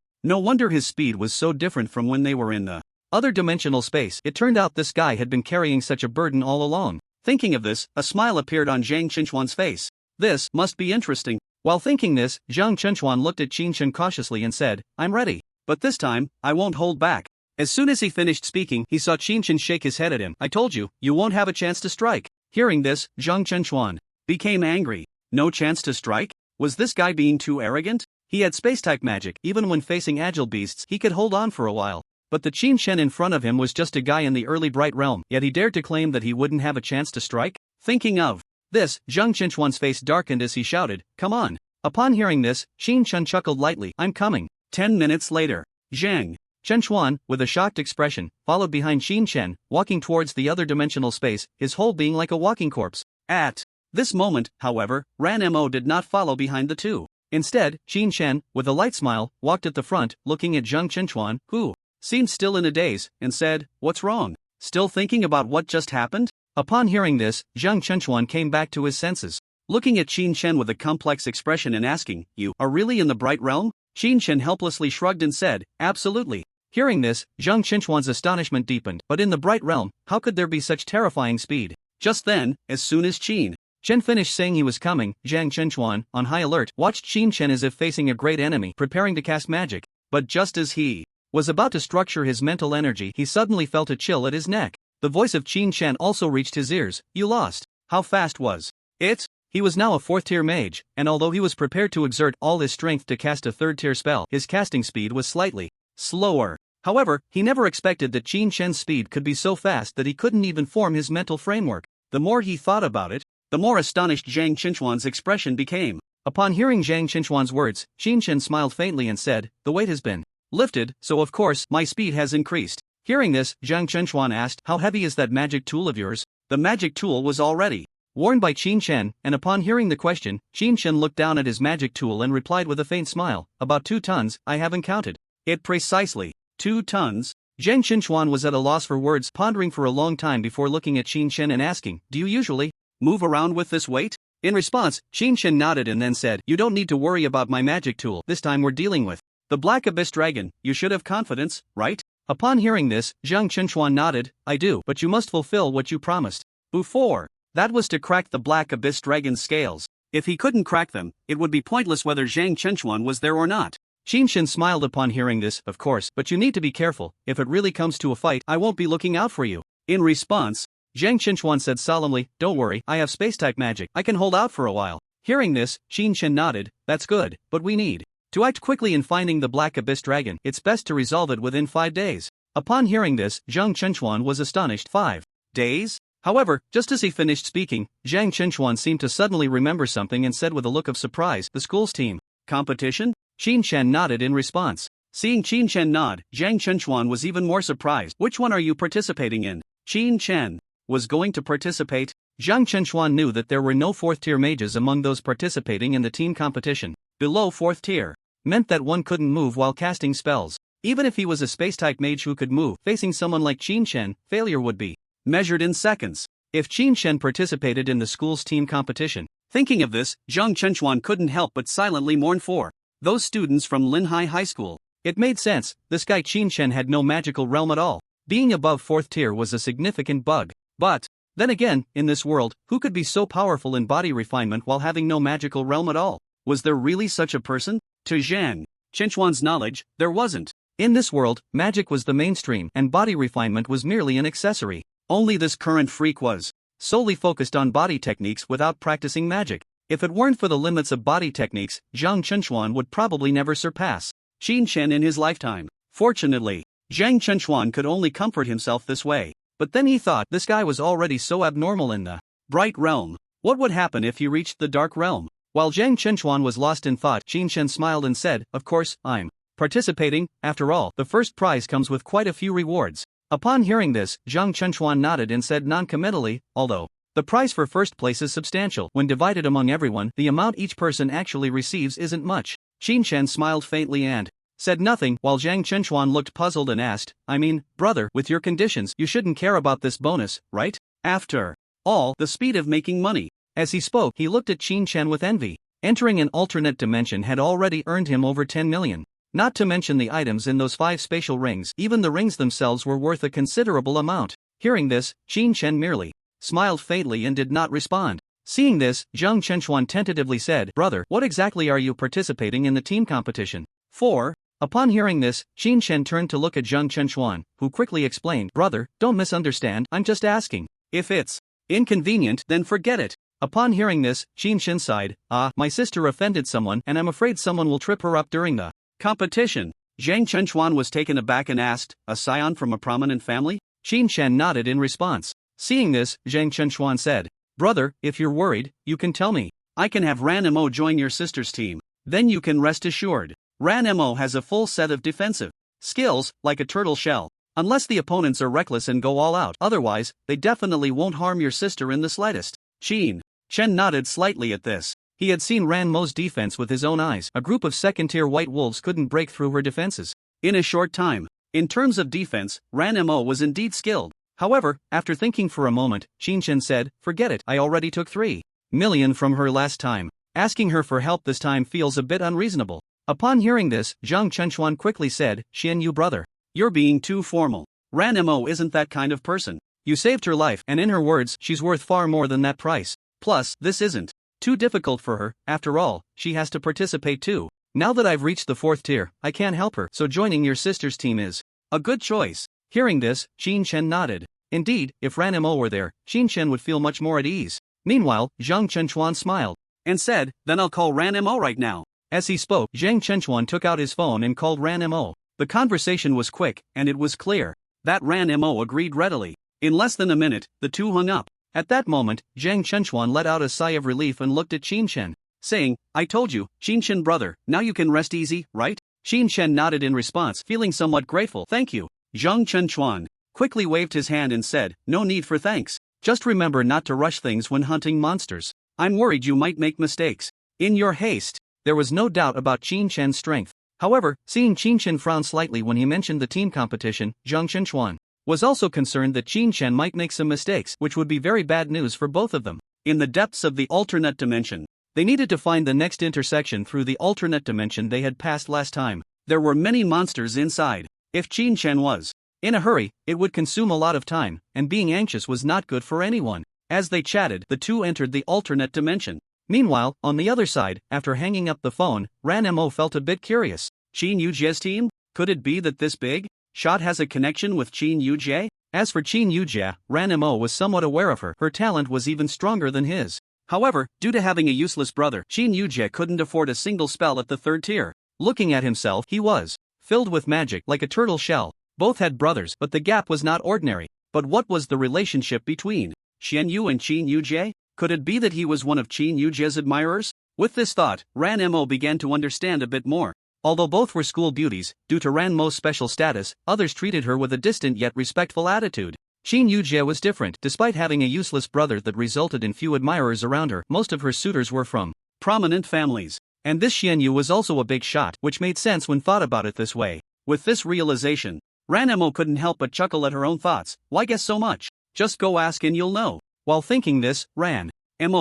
his speed was so different from when they were in the other dimensional space. It turned out this guy had been carrying such a burden all along. Thinking of this, a smile appeared on Zhang Chenchuan's face. This must be interesting. While thinking this, Zhang Chenchuan looked at Qin Chen cautiously and said, "I'm ready. But this time, I won't hold back." As soon as he finished speaking, he saw Qin Chen shake his head at him. "I told you, you won't have a chance to strike." Hearing this, Zhang Chenchuan became angry. No chance to strike? Was this guy being too arrogant? He had space-type magic. Even when facing agile beasts, he could hold on for a while. But the Qin Chen in front of him was just a guy in the early bright realm, yet he dared to claim that he wouldn't have a chance to strike? Thinking of this, Zhang Chenchuan's face darkened as he shouted, "Come on." Upon hearing this, Qin Chen chuckled lightly. "I'm coming." 10 minutes later, Zhang Chenchuan, with a shocked expression, followed behind Qin Chen, walking towards the other dimensional space, his whole being like a walking corpse. At this moment, however, Ranmo did not follow behind the two. Instead, Qin Chen, with a light smile, walked at the front, looking at Zhang Chenchuan, who seemed still in a daze, and said, "What's wrong? Still thinking about what just happened?" Upon hearing this, Zhang Chenchuan came back to his senses. Looking at Qin Chen with a complex expression and asking, "You are really in the bright realm?" Qin Chen helplessly shrugged and said, "Absolutely." Hearing this, Zhang Chenchuan's astonishment deepened. But in the bright realm, how could there be such terrifying speed? Just then, as soon as Qin Chen finished saying he was coming, Zhang Chenchuan, on high alert, watched Qin Chen as if facing a great enemy, preparing to cast magic. But just as he was about to structure his mental energy, he suddenly felt a chill at his neck. The voice of Qin Chen also reached his ears. "You lost." How fast was it? He was now a 4th-tier mage, and although he was prepared to exert all his strength to cast a 3rd-tier spell, his casting speed was slightly slower. However, he never expected that Qin Shen's speed could be so fast that he couldn't even form his mental framework. The more he thought about it, the more astonished Zhang Chenchuan's expression became. Upon hearing Zhang Chenchuan's words, Qin Shen smiled faintly and said, "The weight has been lifted, so of course my speed has increased." Hearing this, Zhang Chenchuan asked, "How heavy is that magic tool of yours?" The magic tool was already worn by Qin Shen, and upon hearing the question, Qin Shen looked down at his magic tool and replied with a faint smile, "About 2 tons, I haven't counted it precisely." 2 tons? Zhang Chenchuan was at a loss for words, pondering for a long time before looking at Qin Shen and asking, "Do you usually move around with this weight?" In response, Qin Shen nodded and then said, "You don't need to worry about my magic tool. This time we're dealing with the Black Abyss Dragon. You should have confidence, right?" Upon hearing this, Zhang Chenchuan nodded, "I do, but you must fulfill what you promised before. That was to crack the Black Abyss Dragon's scales. If he couldn't crack them, it would be pointless whether Zhang Chenchuan was there or not." Qin Shen smiled upon hearing this, "Of course, but you need to be careful. If it really comes to a fight, I won't be looking out for you." In response, Zhang Chenchuan said solemnly, "Don't worry, I have space-type magic. I can hold out for a while." Hearing this, Qin Shen nodded, "That's good, but we need to act quickly in finding the Black Abyss Dragon. It's best to resolve it within 5 days. Upon hearing this, Zhang Chenchuan was astonished. 5 days? However, just as he finished speaking, Zhang Chenchuan seemed to suddenly remember something and said with a look of surprise, "The school's team competition?" Qin Shen nodded in response. Seeing Qin Shen nod, Zhang Chenchuan was even more surprised. "Which one are you participating in?" Qin Shen was going to participate. Zhang Chenchuan knew that there were no 4th-tier mages among those participating in the team competition. Below 4th tier meant that one couldn't move while casting spells. Even if he was a space-type mage who could move, facing someone like Qin Shen, failure would be measured in seconds. If Qin Shen participated in the school's team competition. Thinking of this, Zhang Chenchuan couldn't help but silently mourn for those students from Linhai High School. It made sense, this guy Qin Shen had no magical realm at all. Being above 4th tier was a significant bug. But then again, in this world, who could be so powerful in body refinement while having no magical realm at all? Was there really such a person? To Zhang Chenchuan's knowledge, there wasn't. In this world, magic was the mainstream and body refinement was merely an accessory. Only this current freak was solely focused on body techniques without practicing magic. If it weren't for the limits of body techniques, Zhang Chenchuan would probably never surpass Qin Shen in his lifetime. Fortunately, Zhang Chenchuan could only comfort himself this way. But then he thought, this guy was already so abnormal in the bright realm. What would happen if he reached the dark realm? While Zhang Chenchuan was lost in thought, Qin Shen smiled and said, "Of course, I'm participating. After all, the first prize comes with quite a few rewards." Upon hearing this, Zhang Chenchuan nodded and said non-committally, "Although the prize for first place is substantial, when divided among everyone, the amount each person actually receives isn't much." Qin Shen smiled faintly and said nothing, while Zhang Chenchuan looked puzzled and asked, "I mean, brother, with your conditions, you shouldn't care about this bonus, right? After all, the speed of making money." As he spoke, he looked at Qin Shen with envy. Entering an alternate dimension had already earned him over 10 million. Not to mention the items in those 5 spatial rings, even the rings themselves were worth a considerable amount. Hearing this, Qin Shen merely smiled faintly and did not respond. Seeing this, Zhang Chenchuan tentatively said, "Brother, what exactly are you participating in the team competition for?" Upon hearing this, Qin Shen turned to look at Zhang Chenchuan, who quickly explained, "Brother, don't misunderstand, I'm just asking. If it's inconvenient, then forget it." Upon hearing this, Qin Shen sighed, My sister offended someone and I'm afraid someone will trip her up during the competition." Zhang Chenchuan was taken aback and asked, "A scion from a prominent family?" Qin Shen nodded in response. Seeing this, Zhang Chenchuan said, "Brother, if you're worried, you can tell me. I can have Ranmo join your sister's team. Then you can rest assured. Ranmo has a full set of defensive skills, like a turtle shell. Unless the opponents are reckless and go all out, otherwise, they definitely won't harm your sister in the slightest." Chen nodded slightly at this. He had seen Ranmo's defense with his own eyes. A group of second-tier white wolves couldn't break through her defenses in a short time. In terms of defense, Ranmo was indeed skilled. However, after thinking for a moment, Qin Shen said, "Forget it, I already took 3 million from her last time. Asking her for help this time feels a bit unreasonable." Upon hearing this, Zhang Chenchuan quickly said, "Xian, you brother, you're being too formal. Ranmo isn't that kind of person. You saved her life, and in her words, she's worth far more than that price. Plus, this isn't too difficult for her. After all, she has to participate too. Now that I've reached the 4th tier, I can't help her, so joining your sister's team is a good choice." Hearing this, Qin Shen nodded. Indeed, if Ranmo were there, Qin Shen would feel much more at ease. Meanwhile, Zhang Chenchuan smiled and said, "Then I'll call Ranmo right now." As he spoke, Zhang Chenchuan took out his phone and called Ranmo. The conversation was quick, and it was clear that Ranmo agreed readily. In less than a minute, the two hung up. At that moment, Zhang Chenchuan let out a sigh of relief and looked at Qin Chen, saying, "I told you, Qin Chen brother, now you can rest easy, right?" Qin Chen nodded in response, feeling somewhat grateful. "Thank you." Zhang Chenchuan quickly waved his hand and said, "No need for thanks. Just remember not to rush things when hunting monsters. I'm worried you might make mistakes in your haste." There was no doubt about Qin Chen's strength. However, seeing Qin Chen frown slightly when he mentioned the team competition, Zhang Chenchuan was also concerned that Qin Chen might make some mistakes, which would be very bad news for both of them. In the depths of the alternate dimension, they needed to find the next intersection through the alternate dimension they had passed last time. There were many monsters inside. If Qin Chen was in a hurry, it would consume a lot of time, and being anxious was not good for anyone. As they chatted, the two entered the alternate dimension. Meanwhile, on the other side, after hanging up the phone, Ranmo felt a bit curious. Qin Yujie's team? Could it be that this big shot has a connection with Qin Yujie? As for Qin Yujie, Ranmo was somewhat aware of her. Her talent was even stronger than his. However, due to having a useless brother, Qin Yujie couldn't afford a single spell at the third tier. Looking at himself, he was filled with magic like a turtle shell. Both had brothers, but the gap was not ordinary. But what was the relationship between Xianyu and Qin Yujie? Could it be that he was one of Qin Yujie's admirers? With this thought, Ranmo began to understand a bit more. Although both were school beauties, due to Ranmo's special status, others treated her with a distant yet respectful attitude. Qin Yujie was different. Despite having a useless brother that resulted in few admirers around her, most of her suitors were from prominent families. And this Xianyu was also a big shot, which made sense when thought about it this way. With this realization, Ranmo couldn't help but chuckle at her own thoughts. Why guess so much? Just go ask and you'll know. While thinking this, Ranmo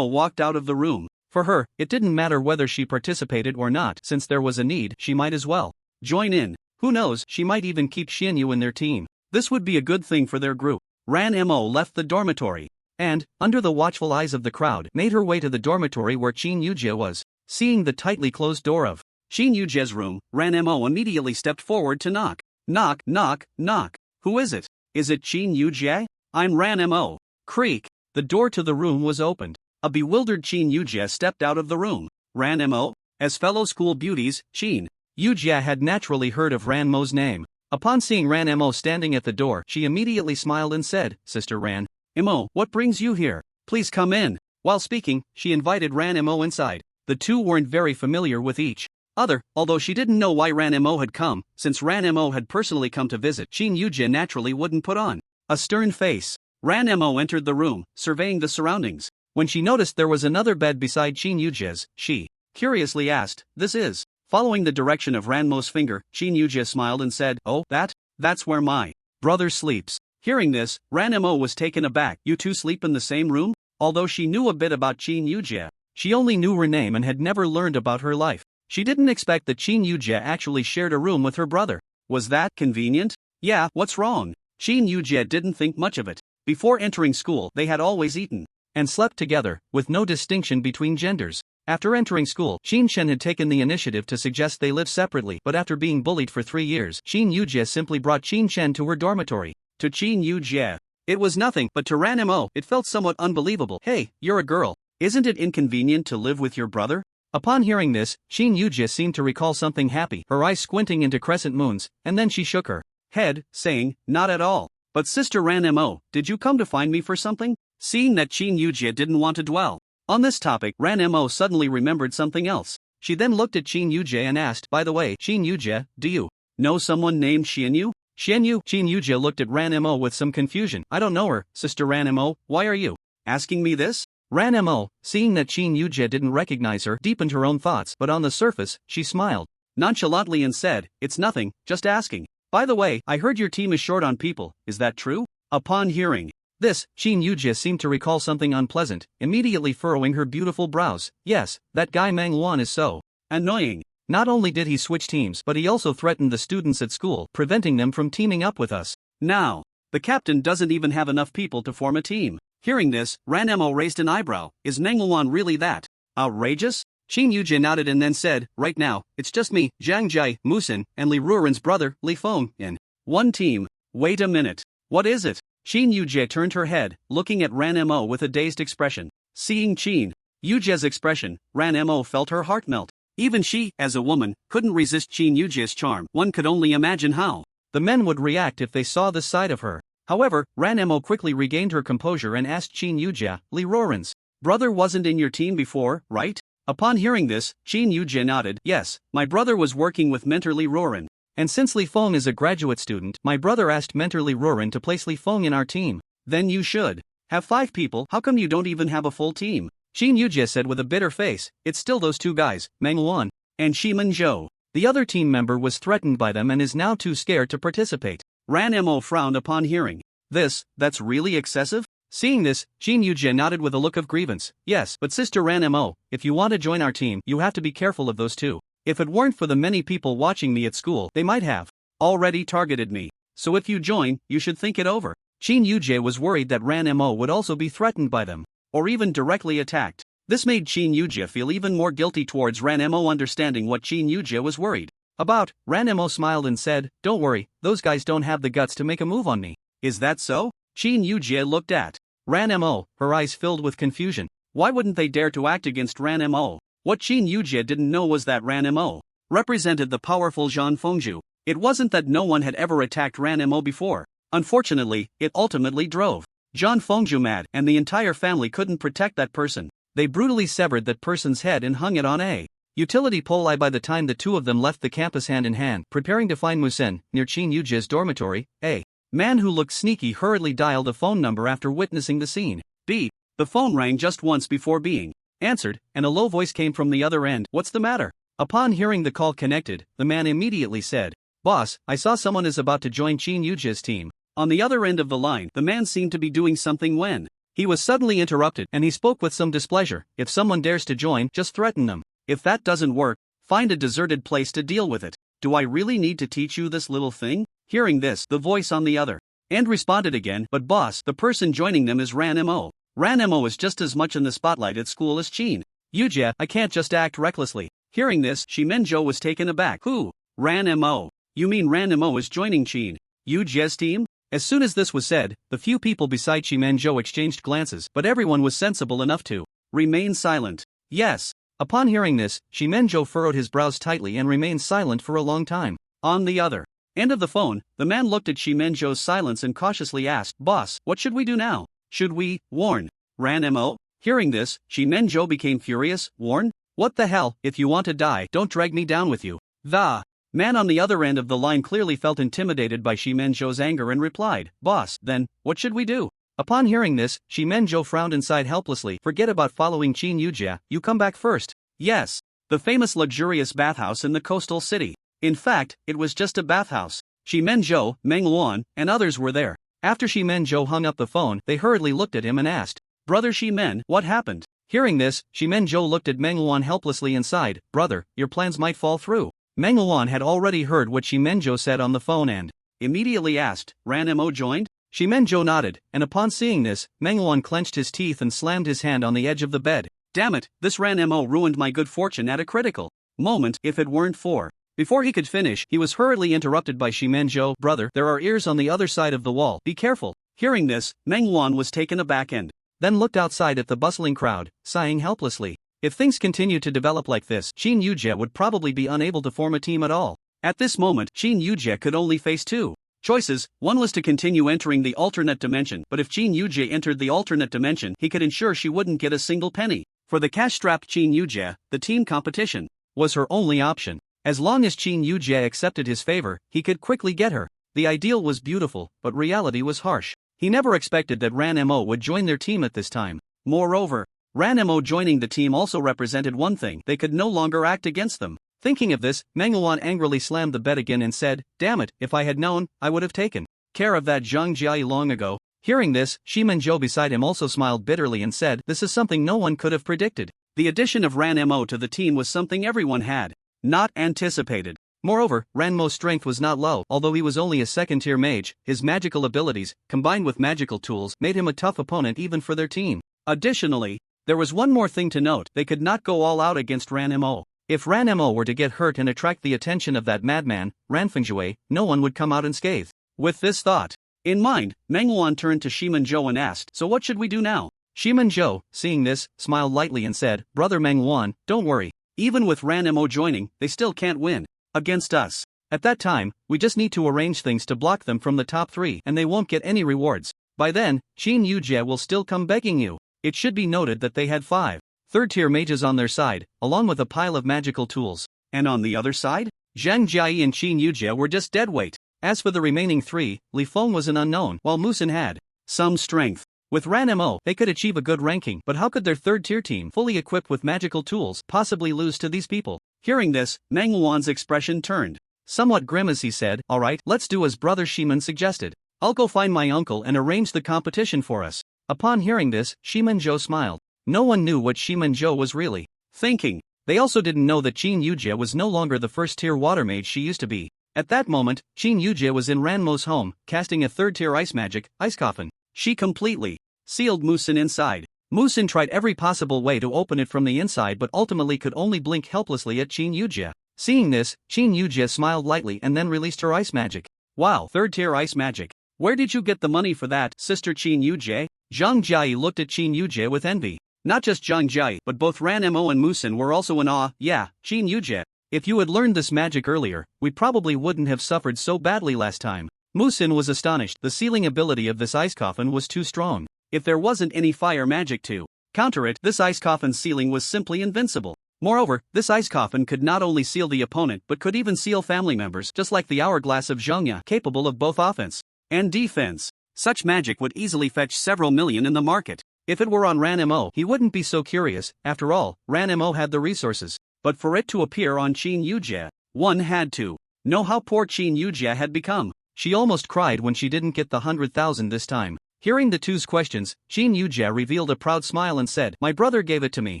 walked out of the room. For her, it didn't matter whether she participated or not, since there was a need, she might as well join in. Who knows, she might even keep Xianyu in their team. This would be a good thing for their group. Ranmo left the dormitory, and, under the watchful eyes of the crowd, made her way to the dormitory where Qin Yujie was. Seeing the tightly closed door of Qin Yujie's room, Ranmo immediately stepped forward to knock. Knock, knock, knock. Who is it? Is it Qin Yujie? I'm Ranmo. Creak. The door to the room was opened. A bewildered Qin Yujie stepped out of the room. Ranmo? As fellow school beauties, Qin Yujie had naturally heard of Ranmo's name. Upon seeing Ranmo standing at the door, she immediately smiled and said, "Sister Ranmo, what brings you here? Please come in." While speaking, she invited Ranmo inside. The two weren't very familiar with each other, although she didn't know why Ranmo had come. Since Ranmo had personally come to visit, Qin Yujie naturally wouldn't put on a stern face. Ranmo entered the room, surveying the surroundings. When she noticed there was another bed beside Qin Yujie's, she curiously asked, "This is?" Following the direction of Ranmo's finger, Qin Yujie smiled and said, "Oh, that's where my brother sleeps." Hearing this, Ranmo was taken aback. "You two sleep in the same room?" Although she knew a bit about Qin Yujie, she only knew her name and had never learned about her life. She didn't expect that Qin Yujie actually shared a room with her brother. Was that convenient? Yeah, what's wrong? Qin Yujie didn't think much of it. Before entering school, they had always eaten and slept together, with no distinction between genders. After entering school, Qin Chen had taken the initiative to suggest they live separately, but after being bullied for 3 years, Qin Yujie simply brought Qin Chen to her dormitory. To Qin Yujie, it was nothing, but to Ranmo, it felt somewhat unbelievable. "Hey, you're a girl. Isn't it inconvenient to live with your brother?" Upon hearing this, Qin Yujie seemed to recall something happy, her eyes squinting into crescent moons, and then she shook her head, saying, "Not at all. But Sister Ranmo, did you come to find me for something?" Seeing that Qin Yujie didn't want to dwell on this topic, Ranmo suddenly remembered something else. She then looked at Qin Yujie and asked, "By the way, Qin Yujie, do you know someone named Xianyu?" Xianyu? Qin Yujie looked at Ranmo with some confusion. "I don't know her, Sister Ranmo. Why are you asking me this?" Ranmo, seeing that Qin Yujie didn't recognize her, deepened her own thoughts, but on the surface, she smiled nonchalantly and said, "It's nothing, just asking. By the way, I heard your team is short on people, is that true?" Upon hearing this, Qin Yujie seemed to recall something unpleasant, immediately furrowing her beautiful brows. "Yes, that guy Manhwa is so annoying. Not only did he switch teams, but he also threatened the students at school, preventing them from teaming up with us. Now, the captain doesn't even have enough people to form a team." Hearing this, Ranmo raised an eyebrow. "Is Manhwa really that outrageous?" Qin Yujie nodded and then said, "Right now, it's just me, Zhang Jai, Musin, and Li Ruran's brother, Li Feng, in one team." "Wait a minute. What is it?" Qin Yujie turned her head, looking at Ranmo with a dazed expression. Seeing Qin Yujie's expression, Ranmo felt her heart melt. Even she, as a woman, couldn't resist Qin Yujia's charm. One could only imagine how the men would react if they saw this side of her. However, Ranmo quickly regained her composure and asked Qin Yujia, Liuran's brother wasn't in your team before, right? Upon hearing this, Qin Yujia nodded. Yes, my brother was working with mentor Liuran. And since Li Feng is a graduate student, my brother asked mentor Liuran to place Li Feng in our team. Then you should have 5 people. How come you don't even have a full team? Qin Yujia said with a bitter face. It's still those 2 guys, Manhwa and Shiman. The other team member was threatened by them and is now too scared to participate. Ranmo frowned upon hearing this. That's really excessive? Seeing this, Qin Yujia nodded with a look of grievance. Yes, but Sister Ranmo, if you want to join our team, you have to be careful of those 2. If it weren't for the many people watching me at school, they might have already targeted me. So if you join, you should think it over. Qin Yujia was worried that Ranmo would also be threatened by them, or even directly attacked. This made Qin Yujia feel even more guilty towards Ranmo. Understanding what Qin Yujia was worried about, Ranmo smiled and said, Don't worry, those guys don't have the guts to make a move on me. Is that so? Qin Yujia looked at Ranmo, her eyes filled with confusion. Why wouldn't they dare to act against Ranmo? What Qin Yujia didn't know was that Ranmo represented the powerful Zhan Fengzhu. It wasn't that no one had ever attacked Ranmo before. Unfortunately, it ultimately drove Zhan Fengzhu mad, and the entire family couldn't protect that person. They brutally severed that person's head and hung it on a utility pole. By the time the 2 of them left the campus hand in hand, preparing to find Musen, near Qin Yujia's dormitory, a man who looked sneaky hurriedly dialed a phone number after witnessing the scene. Beep. The phone rang just once before being answered, and a low voice came from the other end. What's the matter? Upon hearing the call connected, the man immediately said, Boss, I saw someone is about to join Qin Yujia's team. On the other end of the line, the man seemed to be doing something when he was suddenly interrupted, and he spoke with some displeasure. If someone dares to join, just threaten them. If that doesn't work, find a deserted place to deal with it. Do I really need to teach you this little thing? Hearing this, the voice on the other end responded again, but boss, the person joining them is Ranmo. Ranmo is just as much in the spotlight at school as Qin Yujia. I can't just act recklessly. Hearing this, Shiman was taken aback. Who? Ranmo? You mean Ranmo is joining Qin Yujia's team? As soon as this was said, the few people beside Shiman exchanged glances, but everyone was sensible enough to remain silent. Yes. Upon hearing this, Shiman furrowed his brows tightly and remained silent for a long time. On the other end of the phone, the man looked at Shiman's silence and cautiously asked, Boss, what should we do now? Should we warn Ranmo? Hearing this, Shiman became furious. Warn? What the hell? If you want to die, don't drag me down with you. The man on the other end of the line clearly felt intimidated by Shiman's anger and replied, Boss, then, what should we do? Upon hearing this, Shiman frowned and sighed helplessly. Forget about following Qin Yujia, you come back first. Yes, the famous luxurious bathhouse in the coastal city. In fact, it was just a bathhouse. Shiman, Manhwa, and others were there. After Shiman hung up the phone, they hurriedly looked at him and asked, Brother Shiman, what happened? Hearing this, Shiman looked at Manhwa helplessly and sighed, Brother, your plans might fall through. Manhwa had already heard what Shiman said on the phone and immediately asked, Ranmo joined? Shiman nodded, and upon seeing this, Manhwa clenched his teeth and slammed his hand on the edge of the bed. Damn it, this Ranmo ruined my good fortune at a critical moment. If it weren't for. Before he could finish, he was hurriedly interrupted by Shiman. Brother, there are ears on the other side of the wall, be careful. Hearing this, Manhwa was taken aback and then looked outside at the bustling crowd, sighing helplessly. If things continue to develop like this, Qin Yujia would probably be unable to form a team at all. At this moment, Qin Yujia could only face 2 choices. One was to continue entering the alternate dimension, but if Qin Yujia entered the alternate dimension, he could ensure she wouldn't get a single penny. For the cash-strapped Qin Yujia, the team competition was her only option. As long as Qin Yujia accepted his favor, he could quickly get her. The ideal was beautiful, but reality was harsh. He never expected that Ranmo would join their team at this time. Moreover, Ranmo joining the team also represented one thing: they could no longer act against them. Thinking of this, Manhwa angrily slammed the bed again and said, Damn it, if I had known, I would have taken care of that Zhang Jiai long ago. Hearing this, Shiman beside him also smiled bitterly and said, This is something no one could have predicted. The addition of Ranmo to the team was something everyone had not anticipated. Moreover, Ranmo's strength was not low. Although he was only a second-tier mage, his magical abilities, combined with magical tools, made him a tough opponent even for their team. Additionally, there was one more thing to note: they could not go all out against Ranmo. If Ranmo were to get hurt and attract the attention of that madman, Ranfengzhui, no one would come out unscathed. With this thought in mind, Manhwa turned to Shiman and asked, So what should we do now? Shiman, seeing this, smiled lightly and said, Brother Manhwa, don't worry. Even with Ranmo joining, they still can't win against us. At that time, we just need to arrange things to block them from the top 3 and they won't get any rewards. By then, Qin Yujie will still come begging you. It should be noted that they had 5 third-tier mages on their side, along with a pile of magical tools. And on the other side, Zhang Jiayi and Qin Yujie were just deadweight. As for the remaining 3, Li Feng was an unknown, while Musen had some strength. With Ranmo, they could achieve a good ranking, but how could their third-tier team, fully equipped with magical tools, possibly lose to these people? Hearing this, Manhwa's expression turned somewhat grim as he said, "Alright, let's do as Brother Shiman suggested. I'll go find my uncle and arrange the competition for us." Upon hearing this, Shiman Zhou smiled. No one knew what Shiman Zhou was really thinking. They also didn't know that Qin Yujie was no longer the first-tier water mage she used to be. At that moment, Qin Yujie was in Ranmo's home, casting a third-tier ice magic, Ice Coffin. She completely sealed Musen inside. Musen tried every possible way to open it from the inside but ultimately could only blink helplessly at Qin Yujie. Seeing this, Qin Yujie smiled lightly and then released her ice magic. Wow, third-tier ice magic. Where did you get the money for that, Sister Qin Yujie? Zhang Jiayi looked at Qin Yujie with envy. Not just Zhang Jiayi, but both Ranmo and Musen were also in awe. Yeah, Qin Yujie. If you had learned this magic earlier, we probably wouldn't have suffered so badly last time. Musen was astonished. The sealing ability of this ice coffin was too strong. If there wasn't any fire magic to counter it, this ice coffin's sealing was simply invincible. Moreover, this ice coffin could not only seal the opponent but could even seal family members, just like the hourglass of Zhongya, capable of both offense and defense. Such magic would easily fetch several million in the market. If it were on Ranmo, he wouldn't be so curious. After all, Ranmo had the resources. But for it to appear on Qin Yujie, one had to know how poor Qin Yujie had become. She almost cried when she didn't get the 100,000 this time. Hearing the two's questions, Qin Yujie revealed a proud smile and said, "My brother gave it to me."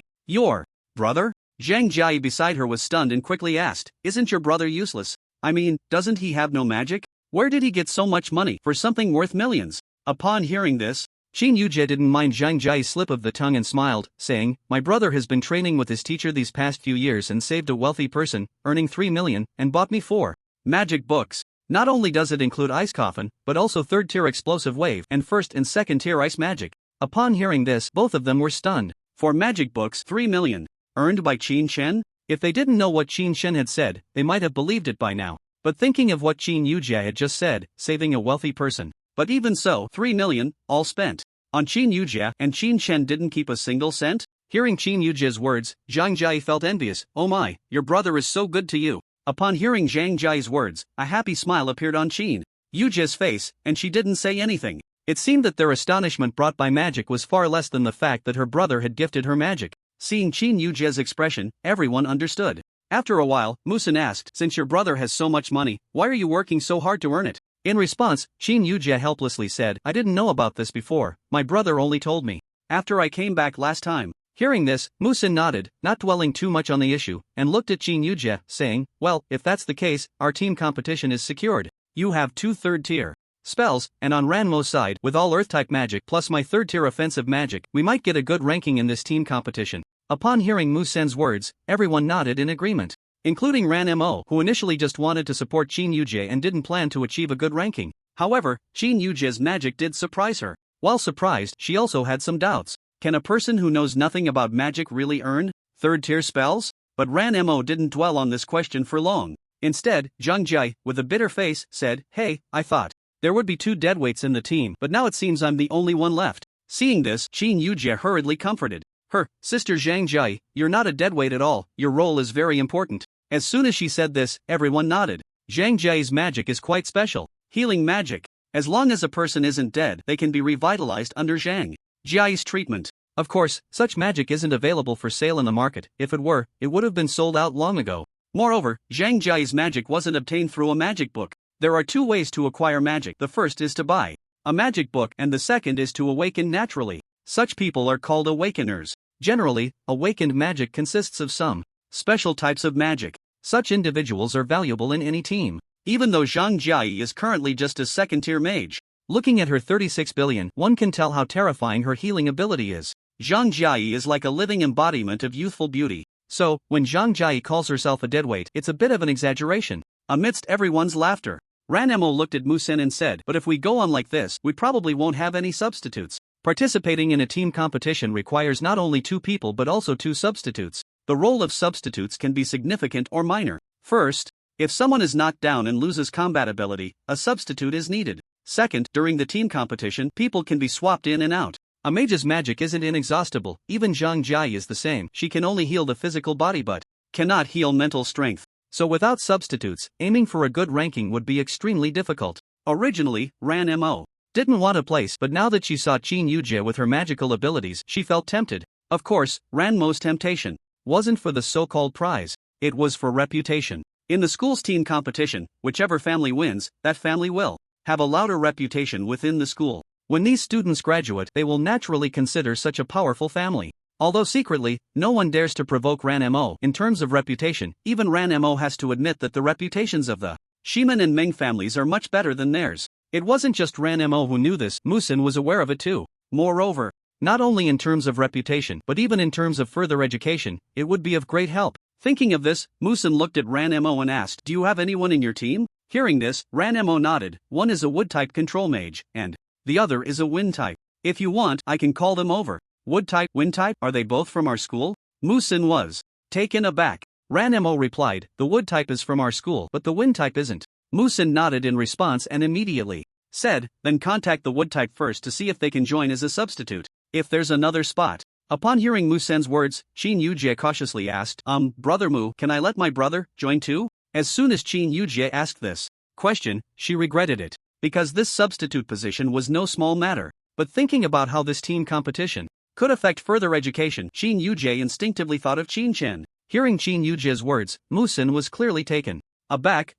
"Your brother?" Zhang Jiayi beside her was stunned and quickly asked, "Isn't your brother useless? I mean, doesn't he have no magic? Where did he get so much money for something worth millions?" Upon hearing this, Qin Yujie didn't mind Zhang Jiayi's slip of the tongue and smiled, saying, "My brother has been training with his teacher these past few years and saved a wealthy person, earning 3 million, and bought me 4 magic books. Not only does it include Ice Coffin, but also third-tier explosive wave and first and second-tier ice magic." Upon hearing this, both of them were stunned. 4 magic books, 3 million. Earned by Qin Chen? If they didn't know what Qin Chen had said, they might have believed it by now. But thinking of what Qin Yujie had just said, saving a wealthy person. But even so, 3 million, all spent on Qin Yujie, and Qin Chen didn't keep a single cent? Hearing Qin Yujie's words, Zhang Jiayi felt envious. "Oh my, your brother is so good to you." Upon hearing Zhang Jiayi's words, a happy smile appeared on Qin Yujie's face, and she didn't say anything. It seemed that their astonishment brought by magic was far less than the fact that her brother had gifted her magic. Seeing Qin Yujie's expression, everyone understood. After a while, Musen asked, "Since your brother has so much money, why are you working so hard to earn it?" In response, Qin Yujie helplessly said, "I didn't know about this before, my brother only told me after I came back last time." Hearing this, Musen nodded, not dwelling too much on the issue, and looked at Qin Yujie, saying, "Well, if that's the case, our team competition is secured. You have 2 third-tier spells, and on Ranmo's side, with all Earth-type magic plus my third-tier offensive magic, we might get a good ranking in this team competition." Upon hearing Musen's words, everyone nodded in agreement, including Ranmo, who initially just wanted to support Qin Yujie and didn't plan to achieve a good ranking. However, Qin Yujie's magic did surprise her. While surprised, she also had some doubts. Can a person who knows nothing about magic really earn third-tier spells? But Ranmo didn't dwell on this question for long. Instead, Zhang Jiayi, with a bitter face, said, "Hey, I thought there would be 2 deadweights in the team, but now it seems I'm the only one left." Seeing this, Qin Yujie hurriedly comforted her, "Sister Zhang Jiayi, you're not a deadweight at all, your role is very important." As soon as she said this, everyone nodded. Zhang Jiayi's magic is quite special. Healing magic. As long as a person isn't dead, they can be revitalized under Zhang Jiayi's treatment. Of course, such magic isn't available for sale in the market. If it were, it would have been sold out long ago. Moreover, Zhang Jiayi's magic wasn't obtained through a magic book. There are 2 ways to acquire magic. The first is to buy a magic book and the second is to awaken naturally. Such people are called awakeners. Generally, awakened magic consists of some special types of magic. Such individuals are valuable in any team. Even though Zhang Jiayi is currently just a second-tier mage, looking at her 36 billion, one can tell how terrifying her healing ability is. Zhang Jiayi is like a living embodiment of youthful beauty. So, when Zhang Jiayi calls herself a deadweight, it's a bit of an exaggeration. Amidst everyone's laughter, Ranmo looked at Musen and said, "But if we go on like this, we probably won't have any substitutes. Participating in a team competition requires not only 2 people but also 2 substitutes. the role of substitutes can be significant or minor. First, if someone is knocked down and loses combat ability, a substitute is needed. Second, during the team competition, people can be swapped in and out. A mage's magic isn't inexhaustible, even Zhang Jiai is the same. She can only heal the physical body but cannot heal mental strength. So without substitutes, aiming for a good ranking would be extremely difficult. Originally, Ranmo didn't want a place, but now that she saw Qin Yujie with her magical abilities, she felt tempted. Of course, Ranmo's temptation wasn't for the so-called prize, it was for reputation. In the school's team competition, whichever family wins, that family will have a louder reputation within the school. When these students graduate, they will naturally consider such a powerful family. Although secretly, no one dares to provoke Ranmo in terms of reputation, even Ranmo has to admit that the reputations of the Shiman and Ming families are much better than theirs. It wasn't just Ranmo who knew this, Musin was aware of it too. Moreover, not only in terms of reputation, but even in terms of further education, it would be of great help. Thinking of this, Musin looked at Ranmo and asked, "Do you have anyone in your team?" Hearing this, Ranmo nodded. One is a wood-type control mage, and the other is a wind-type. If you want, I can call them over. Wood-type, wind-type, are they both from our school? Musin was taken aback. Ranmo replied, "The wood-type is from our school, but the wind-type isn't." Musin nodded in response and immediately said, "Then contact the wood-type first to see if they can join as a substitute, if there's another spot." Upon hearing Musen's words, Qin Yujie cautiously asked, "Brother Mu, can I let my brother join too?" As soon as Qin Yujie asked this question, she regretted it, because this substitute position was no small matter. But thinking about how this team competition could affect further education, Qin Yujie instinctively thought of Qin Chen. Hearing Qin Yujie's words, Musin was clearly taken aback.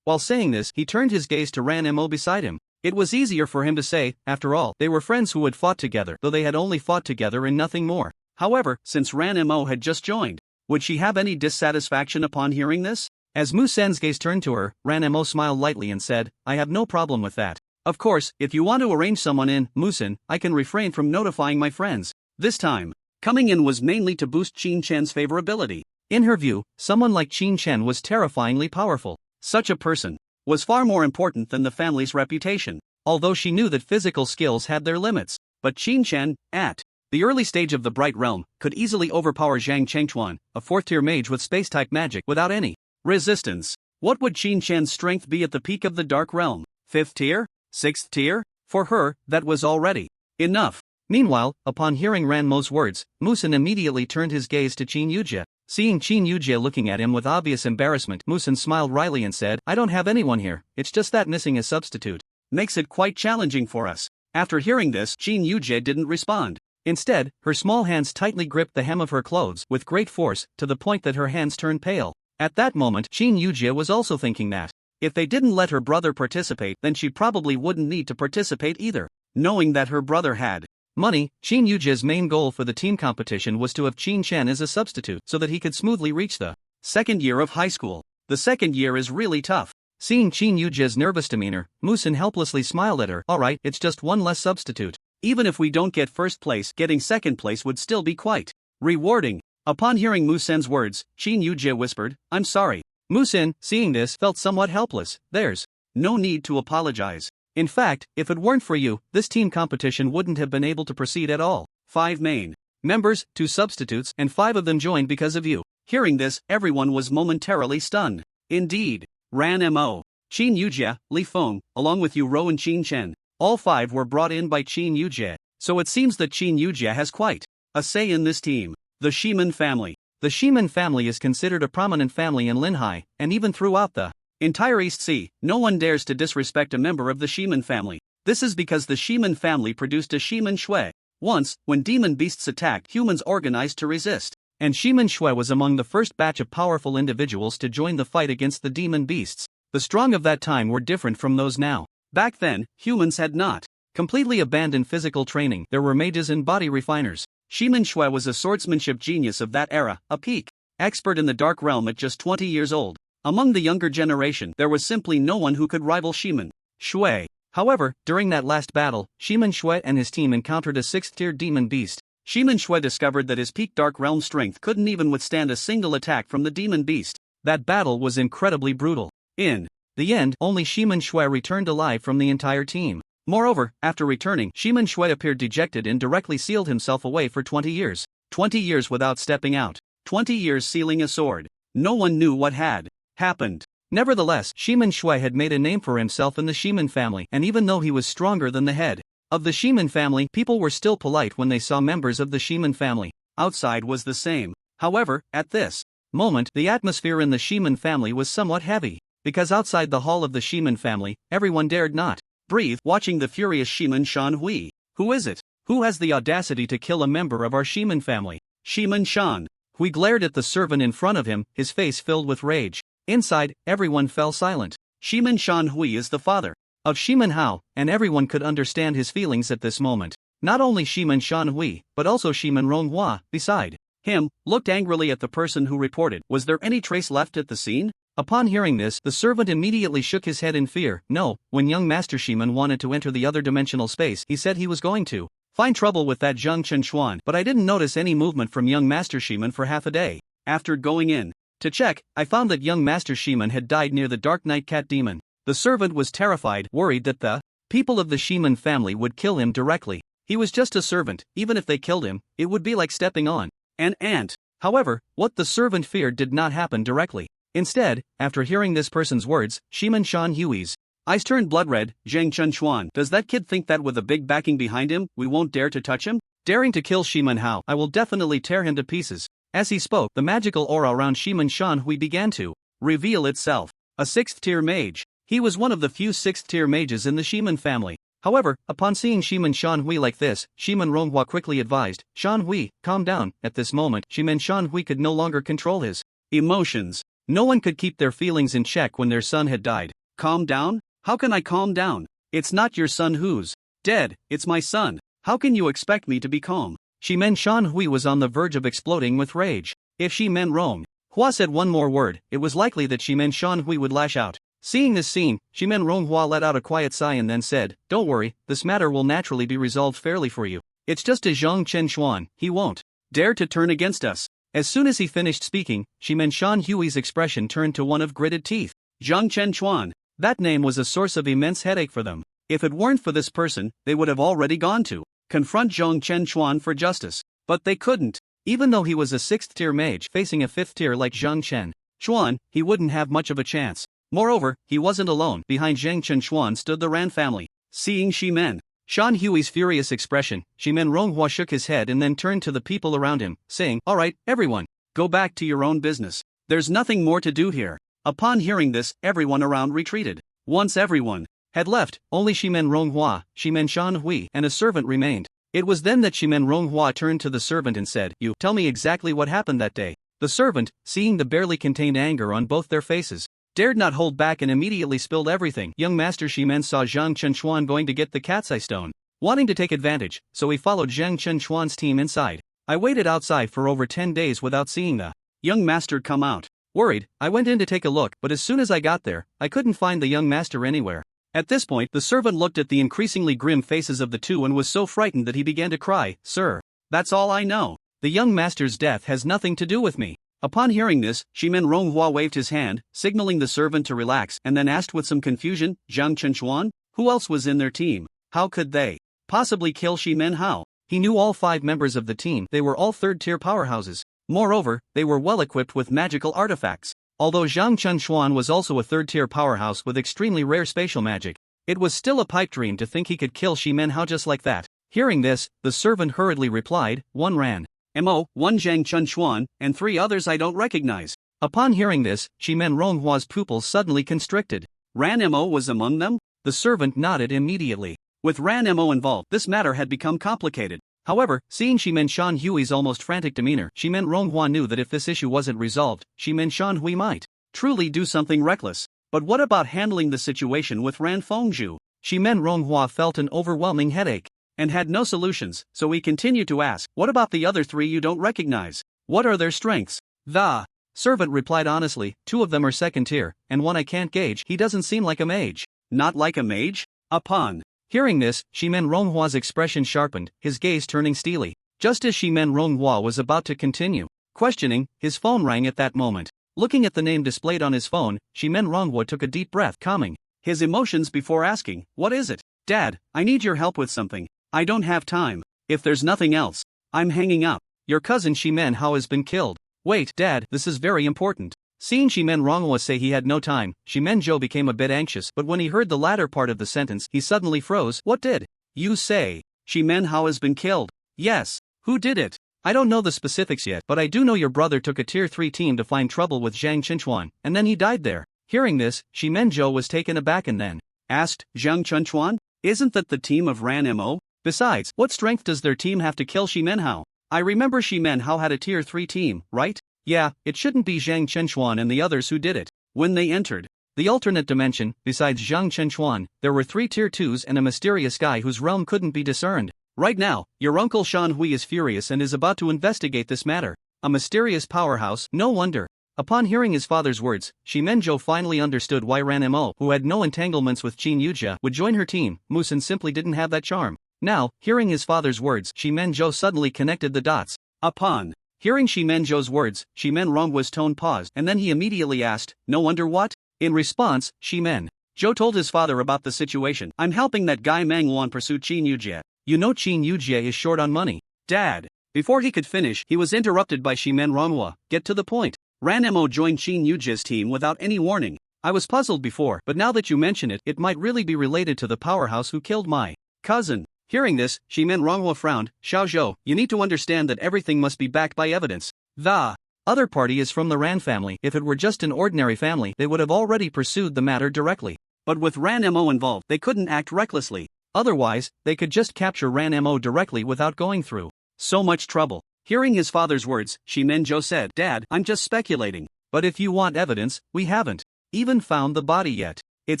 While saying this, he turned his gaze to Ranmo beside him. It was easier for him to say, after all, they were friends who had fought together, though they had only fought together and nothing more. However, since Ranmo had just joined, would she have any dissatisfaction upon hearing this? As Musen's gaze turned to her, Ranmo smiled lightly and said, "I have no problem with that. Of course, if you want to arrange someone in, Musin, I can refrain from notifying my friends." This time, coming in was mainly to boost Qin Chen's favorability. In her view, someone like Qin Chen was terrifyingly powerful. Such a person was far more important than the family's reputation, although she knew that physical skills had their limits. But Qin Chen, at the early stage of the Bright Realm, could easily overpower Zhang Chengchuan, a 4th-tier mage with space-type magic, without any resistance. What would Qin Chen's strength be at the peak of the Dark Realm? 5th tier? 6th tier? For her, that was already enough. Meanwhile, upon hearing Ranmo's words, Musin immediately turned his gaze to Qin Yujie. Seeing Qin Yujie looking at him with obvious embarrassment, Musin smiled wryly and said, "I don't have anyone here, it's just that missing a substitute makes it quite challenging for us." After hearing this, Qin Yujie didn't respond. Instead, her small hands tightly gripped the hem of her clothes with great force, to the point that her hands turned pale. At that moment, Qin Yujie was also thinking that if they didn't let her brother participate, then she probably wouldn't need to participate either. Knowing that her brother had money, Qin Yujie's main goal for the team competition was to have Qin Chen as a substitute so that he could smoothly reach the second year of high school. The second year is really tough. Seeing Qin Yujie's nervous demeanor, Musin helplessly smiled at her. "Alright, it's just one less substitute. Even if we don't get first place, getting second place would still be quite rewarding." Upon hearing Musen's words, Qin Yujie whispered, "I'm sorry." Musin, seeing this, felt somewhat helpless. "There's no need to apologize. In fact, if it weren't for you, this team competition wouldn't have been able to proceed at all. 5 main members, 2 substitutes, and 5 of them joined because of you." Hearing this, everyone was momentarily stunned. Indeed, Ranmo, Qin Yujie, Li Feng, along with Yu Rou and Qin Chen, all 5 were brought in by Qin Yujie. So it seems that Qin Yujie has quite a say in this team. The Shiman family. The Shiman family is considered a prominent family in Linhai, and even throughout the entire East Sea, no one dares to disrespect a member of the Shiman family. This is because the Shiman family produced a Shiman Shui. Once, when demon beasts attacked, humans organized to resist, and Shiman Shui was among the first batch of powerful individuals to join the fight against the demon beasts. The strong of that time were different from those now. Back then, humans had not completely abandoned physical training. There were mages and body refiners. Shiman Shui was a swordsmanship genius of that era, a peak expert in the Dark Realm at just 20 years old. Among the younger generation, there was simply no one who could rival Shiman Shui. However, during that last battle, Shiman Shui and his team encountered a 6th-tier demon beast. Shiman Shui discovered that his peak Dark Realm strength couldn't even withstand a single attack from the demon beast. That battle was incredibly brutal. In the end, only Shiman Shui returned alive from the entire team. Moreover, after returning, Shiman Shui appeared dejected and directly sealed himself away for 20 years. 20 years without stepping out. 20 years sealing a sword. No one knew what had happened. Nevertheless, Shiman Shui had made a name for himself in the Shiman family, and even though he was stronger than the head of the Shiman family, people were still polite when they saw members of the Shiman family. Outside was the same. However, at this moment, the atmosphere in the Shiman family was somewhat heavy, because outside the hall of the Shiman family, everyone dared not breathe, watching the furious Shiman Shan Hui. Who is it? Who has the audacity to kill a member of our Shiman family? Shiman Shan Hui glared at the servant in front of him, his face filled with rage. Inside, everyone fell silent. Shiman Shan Hui is the father of Shiman Hao, and everyone could understand his feelings at this moment. Not only Shiman Shan Hui, but also Shiman Ronghua, beside him, looked angrily at the person who reported. Was there any trace left at the scene? Upon hearing this, the servant immediately shook his head in fear. No, when young Master Shiman wanted to enter the other dimensional space, he said he was going to find trouble with that Zheng Chenxuan, but I didn't notice any movement from young Master Shiman for half a day. After going in to check, I found that young Master Shiman had died near the Dark Night Cat Demon. The servant was terrified, worried that the people of the Shiman family would kill him directly. He was just a servant. Even if they killed him, it would be like stepping on an ant. However, what the servant feared did not happen directly. Instead, after hearing this person's words, Shiman Shan Hui's eyes turned blood red. Zheng Chenxuan, does that kid think that with a big backing behind him, we won't dare to touch him? Daring to kill Shiman Hao, I will definitely tear him to pieces. As he spoke, the magical aura around Shiman Shan Hui began to reveal itself. A 6th-tier mage. He was one of the few 6th-tier mages in the Shiman family. However, upon seeing Shiman Shan Hui like this, Shiman Ronghua quickly advised, Shan Hui, calm down. At this moment, Shiman Shan Hui could no longer control his emotions. No one could keep their feelings in check when their son had died. Calm down? How can I calm down? It's not your son who's dead, it's my son. How can you expect me to be calm? Shiman Shan Hui was on the verge of exploding with rage. If Shiman Ronghua said one more word, it was likely that Shiman Shan Hui would lash out. Seeing this scene, Shiman Ronghua let out a quiet sigh and then said, Don't worry, this matter will naturally be resolved fairly for you. It's just a Zheng Chenxuan, he won't dare to turn against us. As soon as he finished speaking, Shiman Shan Hui's expression turned to one of gritted teeth. Zheng Chenxuan. That name was a source of immense headache for them. If it weren't for this person, they would have already gone to confront Zheng Chenxuan for justice. But they couldn't. Even though he was a 6th-tier mage facing a 5th-tier like Zheng Chenxuan, he wouldn't have much of a chance. Moreover, he wasn't alone. Behind Zheng Chenxuan stood the Ran family. Seeing Shiman Shan Hui's furious expression, Shiman Ronghua shook his head and then turned to the people around him, saying, All right, everyone, go back to your own business. There's nothing more to do here. Upon hearing this, everyone around retreated. Once everyone had left, only Shiman Ronghua, Shiman Shan Hui, and a servant remained. It was then that Shiman Ronghua turned to the servant and said, You, tell me exactly what happened that day. The servant, seeing the barely contained anger on both their faces, dared not hold back and immediately spilled everything. Young Master Shiman saw Zheng Chenxuan going to get the cat's eye stone, wanting to take advantage, so he followed Zheng Chenxuan's team inside. I waited outside for over 10 days without seeing the young master come out. Worried, I went in to take a look, but as soon as I got there, I couldn't find the young master anywhere. At this point, the servant looked at the increasingly grim faces of the two and was so frightened that he began to cry. Sir, that's all I know. The young master's death has nothing to do with me. Upon hearing this, Shiman Ronghua waved his hand, signaling the servant to relax, and then asked with some confusion, Zheng Chenxuan? Who else was in their team? How could they possibly kill Shiman Hao? He knew all 5 members of the team. They were all 3rd-tier powerhouses. Moreover, they were well equipped with magical artifacts. Although Zheng Chenxuan was also a 3rd-tier powerhouse with extremely rare spatial magic, it was still a pipe dream to think he could kill Shiman Hao just like that. Hearing this, the servant hurriedly replied, One Ran Mo, 1 Zheng Chenxuan, and 3 others I don't recognize. Upon hearing this, Shiman Ronghua's pupils suddenly constricted. Ranmo was among them? The servant nodded immediately. With Ranmo involved, this matter had become complicated. However, seeing Shiman Shan Hui's almost frantic demeanor, Shiman Ronghua knew that if this issue wasn't resolved, Shiman Shan Hui might truly do something reckless. But what about handling the situation with Ran Fengzhu? Shiman Ronghua felt an overwhelming headache and had no solutions, so he continued to ask, what about the other 3 you don't recognize? What are their strengths? The servant replied honestly, 2 of them are 2nd tier, and 1 I can't gauge. He doesn't seem like a mage. Not like a mage? Upon hearing this, Shiman Ronghua's expression sharpened, his gaze turning steely. Just as Shiman Ronghua was about to continue questioning, his phone rang at that moment. Looking at the name displayed on his phone, Shiman Ronghua took a deep breath, calming his emotions before asking, what is it? Dad, I need your help with something. I don't have time. If there's nothing else, I'm hanging up. Your cousin Shiman Hao has been killed. Wait, Dad, this is very important. Seeing Shiman Ranghua say he had no time, Shimen Zhou became a bit anxious, but when he heard the latter part of the sentence, he suddenly froze. What did you say? Shimen Hao has been killed. Yes. Who did it? I don't know the specifics yet, but I do know your brother took a tier 3 team to find trouble with Zhang Chenchuan, and then he died there. Hearing this, Shimen Zhou was taken aback and then asked, Zhang Chenchuan? Isn't that the team of Ranmo? Besides, what strength does their team have to kill Shimen Hao? I remember Shimen Hao had a tier 3 team, right? Yeah, it shouldn't be Zhang Chenchuan and the others who did it. When they entered the alternate dimension, besides Zhang Chenchuan, there were 3 tier 2s and a mysterious guy whose realm couldn't be discerned. Right now, your uncle Shan Hui is furious and is about to investigate this matter. A mysterious powerhouse, no wonder. Upon hearing his father's words, Shimen Zhou finally understood why Ranmo, who had no entanglements with Qin Yujia, would join her team. Musen simply didn't have that charm. Now, hearing his father's words, Shimen Zhou suddenly connected the dots. Upon hearing Shimen Zhou's words, Shimen Ronghua's tone paused, and then he immediately asked, no wonder what? In response, Shimen Zhou told his father about the situation. I'm helping that guy Meng Wan pursue Qin Yujia. You know Qin Yujia is short on money. Dad. Before he could finish, he was interrupted by Shimen Ranghua. Get to the point. Ranmo joined Qin Yujia's team without any warning. I was puzzled before, but now that you mention it, it might really be related to the powerhouse who killed my cousin. Hearing this, Shimen Ranghua frowned. Xiao Zhou, you need to understand that everything must be backed by evidence. The other party is from the Ran family. If it were just an ordinary family, they would have already pursued the matter directly. But with Ranmo involved, they couldn't act recklessly. Otherwise, they could just capture Ranmo directly without going through so much trouble. Hearing his father's words, Shimen Zhou said, Dad, I'm just speculating. But if you want evidence, we haven't even found the body yet. It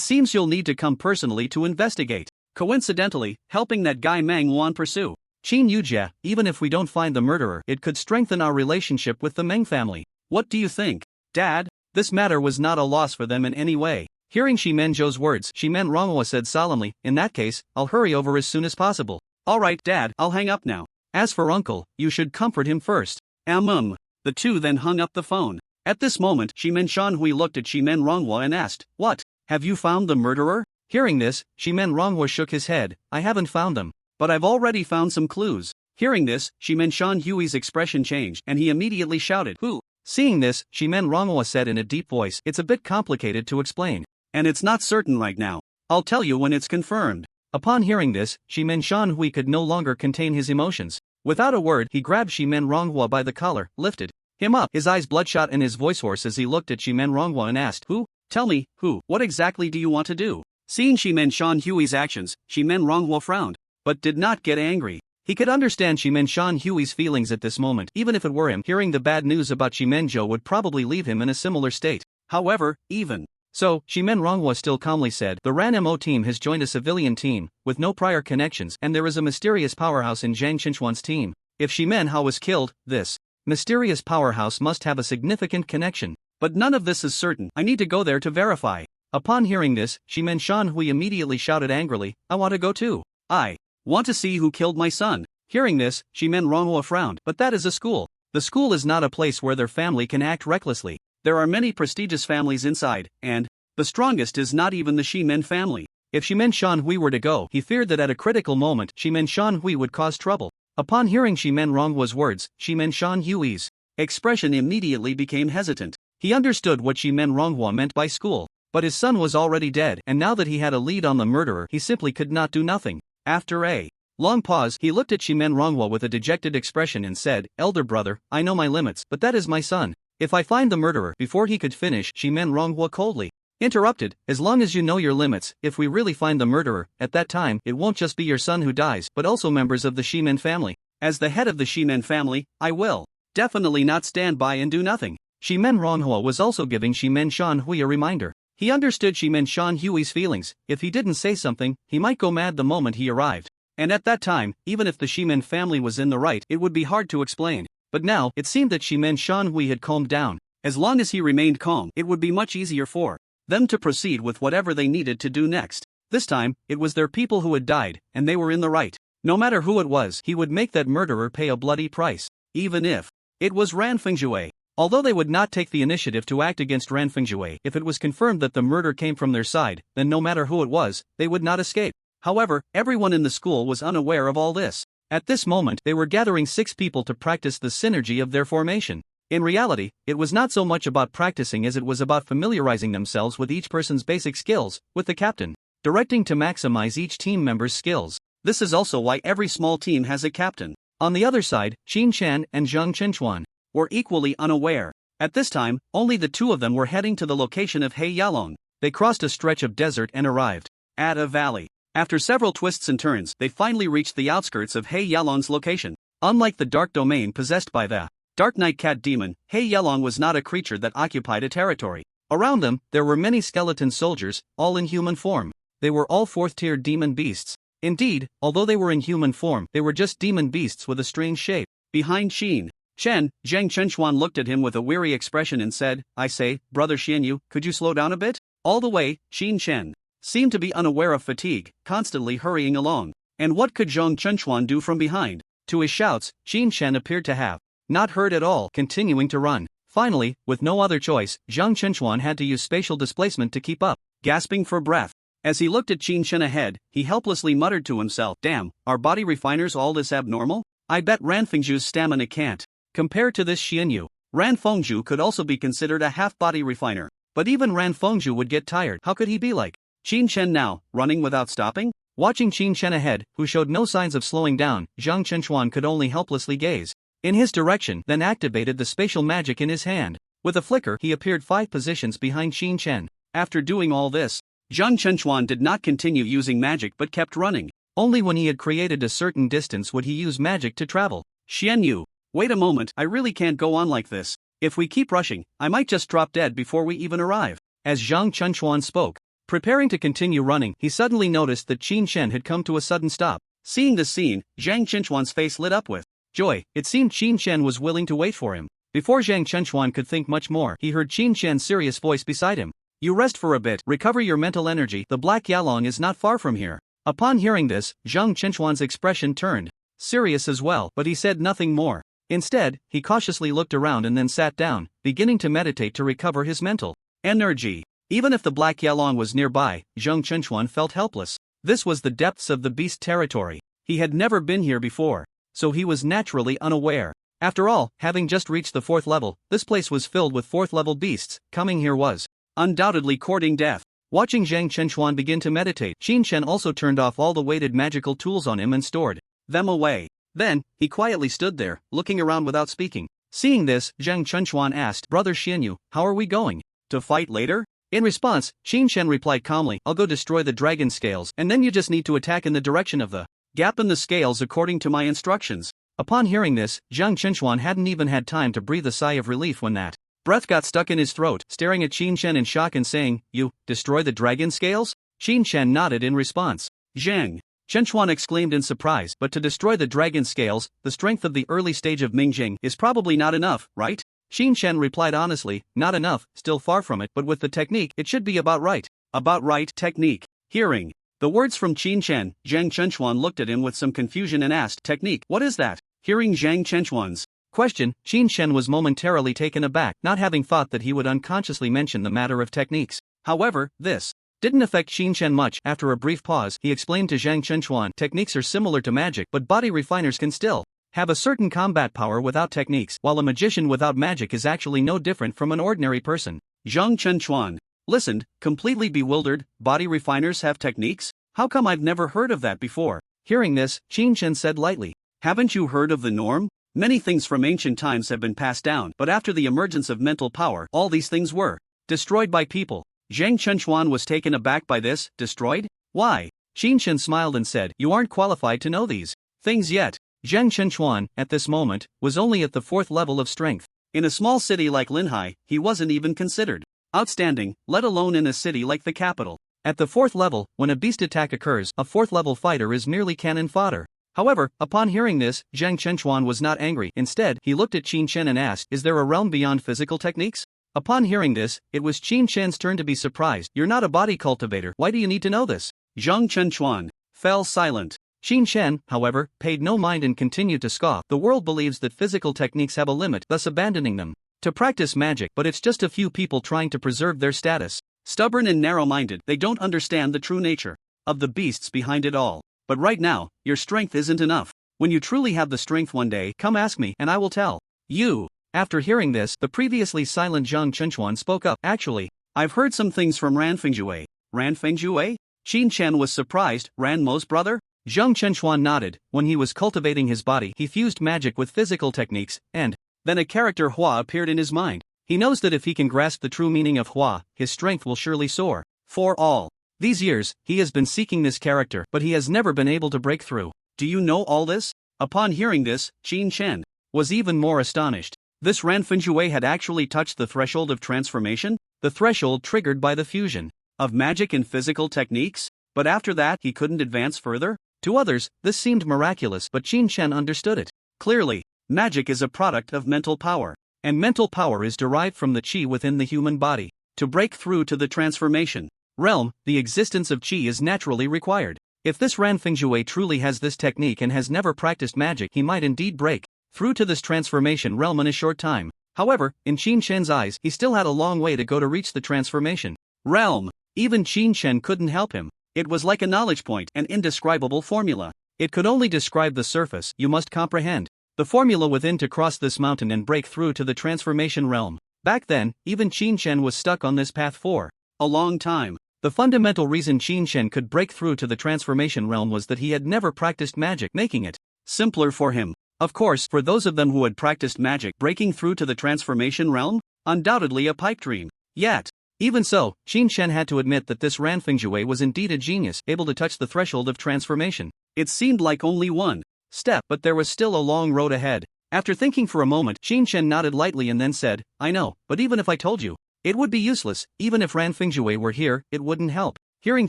seems you'll need to come personally to investigate. Coincidentally, helping that guy Meng Wan pursue Qin Yujia, even if we don't find the murderer, it could strengthen our relationship with the Meng family. What do you think, Dad? This matter was not a loss for them in any way. Hearing Shimen Zhou's words, Shimen Ranghua said solemnly, in that case, I'll hurry over as soon as possible. Alright, Dad, I'll hang up now. As for Uncle, you should comfort him first. The two then hung up the phone. At this moment, Shimen Shanhui looked at Shimen Ranghua and asked, What? Have you found the murderer? Hearing this, Shimen Ranghua shook his head. I haven't found them. But I've already found some clues. Hearing this, Shimen Shanhui's expression changed, and he immediately shouted, Who? Seeing this, Shimen Ranghua said in a deep voice, It's a bit complicated to explain. And it's not certain right now. I'll tell you when it's confirmed. Upon hearing this, Shimen Shanhui could no longer contain his emotions. Without a word, he grabbed Shimen Ranghua by the collar, lifted him up, his eyes bloodshot and his voice hoarse as he looked at Shimen Ranghua and asked, Who? Tell me, who? What exactly do you want to do? Seeing Shimen Shanhui's actions, Shimen Ranghua frowned, but did not get angry. He could understand Shimen Shanhui's feelings at this moment. Even if it were him, hearing the bad news about Shimen Zhou would probably leave him in a similar state. However, even so, Shimen Ranghua still calmly said, The Ranmo team has joined a civilian team, with no prior connections, and there is a mysterious powerhouse in Zhang Chenchuan's team. If Shimen Hao was killed, this mysterious powerhouse must have a significant connection. But none of this is certain. I need to go there to verify. Upon hearing this, Shimen Shanhui immediately shouted angrily, I want to go too. I want to see who killed my son. Hearing this, Shimen Ranghua frowned, but that is a school. The school is not a place where their family can act recklessly. There are many prestigious families inside, and the strongest is not even the Shimen family. If Shimen Shanhui were to go, he feared that at a critical moment, Shimen Shanhui would cause trouble. Upon hearing Shimen Ronghua's words, Shimen Shanhui's expression immediately became hesitant. He understood what Shimen Ranghua meant by school. But his son was already dead, and now that he had a lead on the murderer, he simply could not do nothing. After a long pause, he looked at Shimen Ranghua with a dejected expression and said, Elder brother, I know my limits, but that is my son. If I find the murderer, before he could finish, Shimen Ranghua coldly interrupted, as long as you know your limits, if we really find the murderer, at that time, it won't just be your son who dies, but also members of the Shimen family. As the head of the Shimen family, I will definitely not stand by and do nothing. Shimen Ranghua was also giving Shimen Shanhui a reminder. He understood Shimen Shanhui's feelings. If he didn't say something, he might go mad the moment he arrived. And at that time, even if the Shimen family was in the right, it would be hard to explain. But now, it seemed that Shimen Shanhui had calmed down. As long as he remained calm, it would be much easier for them to proceed with whatever they needed to do next. This time, it was their people who had died, and they were in the right. No matter who it was, he would make that murderer pay a bloody price. Even if it was Ran Fengjue. Although they would not take the initiative to act against Ran Fengjue, if it was confirmed that the murder came from their side, then no matter who it was, they would not escape. However, everyone in the school was unaware of all this. At this moment, they were gathering 6 people to practice the synergy of their formation. In reality, it was not so much about practicing as it was about familiarizing themselves with each person's basic skills, with the captain directing to maximize each team member's skills. This is also why every small team has a captain. On the other side, Qin Chen and Zhang Chenchuan were equally unaware. At this time, only the two of them were heading to the location of He Yalong. They crossed a stretch of desert and arrived at a valley. After several twists and turns, they finally reached the outskirts of He Yalong's location. Unlike the dark domain possessed by the Dark Night Cat Demon, He Yalong was not a creature that occupied a territory. Around them, there were many skeleton soldiers, all in human form. They were all fourth-tier demon beasts. Indeed, although they were in human form, they were just demon beasts with a strange shape. Behind Chen, Zhang Chenchuan looked at him with a weary expression and said, "I say, brother Xianyu, could you slow down a bit?" All the way, Chen seemed to be unaware of fatigue, constantly hurrying along. And what could Zhang Chenchuan do from behind? To his shouts, Chen appeared to have not heard at all, continuing to run. Finally, with no other choice, Zhang Chenchuan had to use spatial displacement to keep up, gasping for breath. As he looked at Chen ahead, he helplessly muttered to himself, "Damn, are body refiners all this abnormal? I bet Ranfengju's stamina can't compare to this Xianyu." Ranfengju could also be considered a half-body refiner. But even Ranfengju would get tired. How could he be like Chen now, running without stopping? Watching Chen ahead, who showed no signs of slowing down, Zhang Chenchuan could only helplessly gaze in his direction, then activated the spatial magic in his hand. With a flicker, he appeared 5 positions behind Chen. After doing all this, Zhang Chenchuan did not continue using magic but kept running. Only when he had created a certain distance would he use magic to travel. "Xianyu, wait a moment, I really can't go on like this. If we keep rushing, I might just drop dead before we even arrive." As Zhang Chenchuan spoke, preparing to continue running, he suddenly noticed that Chen had come to a sudden stop. Seeing this scene, Zhang Chenchuan's face lit up with joy. It seemed Chen was willing to wait for him. Before Zhang Chenchuan could think much more, he heard Chen's serious voice beside him. "You rest for a bit, recover your mental energy, the Black Yalong is not far from here." Upon hearing this, Zhang Chenchuan's expression turned serious as well, but he said nothing more. Instead, he cautiously looked around and then sat down, beginning to meditate to recover his mental energy. Even if the Black Yalong was nearby, Zhang Chenchuan felt helpless. This was the depths of the beast territory. He had never been here before, so he was naturally unaware. After all, having just reached the 4th level, this place was filled with 4th-level beasts. Coming here was undoubtedly courting death. Watching Zhang Chenchuan begin to meditate, Chen also turned off all the weighted magical tools on him and stored them away. Then, he quietly stood there, looking around without speaking. Seeing this, Zhang Chenchuan asked, "Brother Xianyu, how are we going to fight later?" In response, Chen replied calmly, "I'll go destroy the dragon scales, and then you just need to attack in the direction of the gap in the scales according to my instructions." Upon hearing this, Zhang Chenchuan hadn't even had time to breathe a sigh of relief when that breath got stuck in his throat, staring at Chen in shock and saying, "You destroy the dragon scales?" Chen nodded in response. "Zhang," Chenchuan exclaimed in surprise, "but to destroy the dragon scales, the strength of the early stage of Mingjing is probably not enough, right?" Chen replied honestly, "Not enough, still far from it, but with the technique, it should be about right." About right technique. Hearing the words from Chen, Zhang Chenchuan looked at him with some confusion and asked, "Technique, what is that?" Hearing Zhang Chenchuan's question, Chen was momentarily taken aback, not having thought that he would unconsciously mention the matter of techniques. However, this didn't affect Chen much. After a brief pause, he explained to Zhang Chenchuan, "Techniques are similar to magic, but body refiners can still have a certain combat power without techniques, while a magician without magic is actually no different from an ordinary person." Zhang Chenchuan listened, completely bewildered. "Body refiners have techniques? How come I've never heard of that before?" Hearing this, Chen said lightly, "Haven't you heard of the norm? Many things from ancient times have been passed down, but after the emergence of mental power, all these things were destroyed by people." Zhang Chenchuan was taken aback by this. "Destroyed? Why?" Chen smiled and said, "You aren't qualified to know these things yet." Zhang Chenchuan, at this moment, was only at the 4th level of strength. In a small city like Linhai, he wasn't even considered outstanding, let alone in a city like the capital. At the 4th level, when a beast attack occurs, a 4th-level fighter is merely cannon fodder. However, upon hearing this, Zhang Chenchuan was not angry. Instead, he looked at Chen and asked, "Is there a realm beyond physical techniques?" Upon hearing this, it was Chen's turn to be surprised. "You're not a body cultivator, why do you need to know this?" Zhang Chenchuan fell silent. Chen, however, paid no mind and continued to scoff. "The world believes that physical techniques have a limit, thus abandoning them to practice magic, but it's just a few people trying to preserve their status. Stubborn and narrow-minded, they don't understand the true nature of the beasts behind it all. But right now, your strength isn't enough. When you truly have the strength one day, come ask me and I will tell you." After hearing this, the previously silent Zhang Chenchuan spoke up. Actually, I've heard some things from Ran Fengjue. Ran Fengjue? Qin Chen was surprised. Ranmo's brother? Zhang Chenchuan nodded. When he was cultivating his body, he fused magic with physical techniques, and then a character Hua appeared in his mind. He knows that if he can grasp the true meaning of Hua, his strength will surely soar. For all these years, he has been seeking this character, but he has never been able to break through. Do you know all this? Upon hearing this, Qin Chen was even more astonished. This Ran Fengjue had actually touched the threshold of transformation, the threshold triggered by the fusion of magic and physical techniques, but after that he couldn't advance further? To others, this seemed miraculous, but Qin Chen understood it. Clearly, magic is a product of mental power, and mental power is derived from the qi within the human body. To break through to the transformation realm, the existence of qi is naturally required. If this Ran Fengjue truly has this technique and has never practiced magic, he might indeed break through to this transformation realm in a short time. However, in Qin Chen's eyes, he still had a long way to go to reach the transformation realm. Even Qin Chen couldn't help him. It was like a knowledge point, an indescribable formula. It could only describe the surface. You must comprehend the formula within to cross this mountain and break through to the transformation realm. Back then, even Qin Chen was stuck on this path for a long time. The fundamental reason Qin Chen could break through to the transformation realm was that he had never practiced magic, making it simpler for him. Of course, for those of them who had practiced magic, breaking through to the transformation realm? Undoubtedly a pipe dream. Yet, even so, Qin Chen had to admit that this Ran Fengjue was indeed a genius, able to touch the threshold of transformation. It seemed like only one step, but there was still a long road ahead. After thinking for a moment, Qin Chen nodded lightly and then said, I know, but even if I told you, it would be useless. Even if Ran Fengjue were here, it wouldn't help. Hearing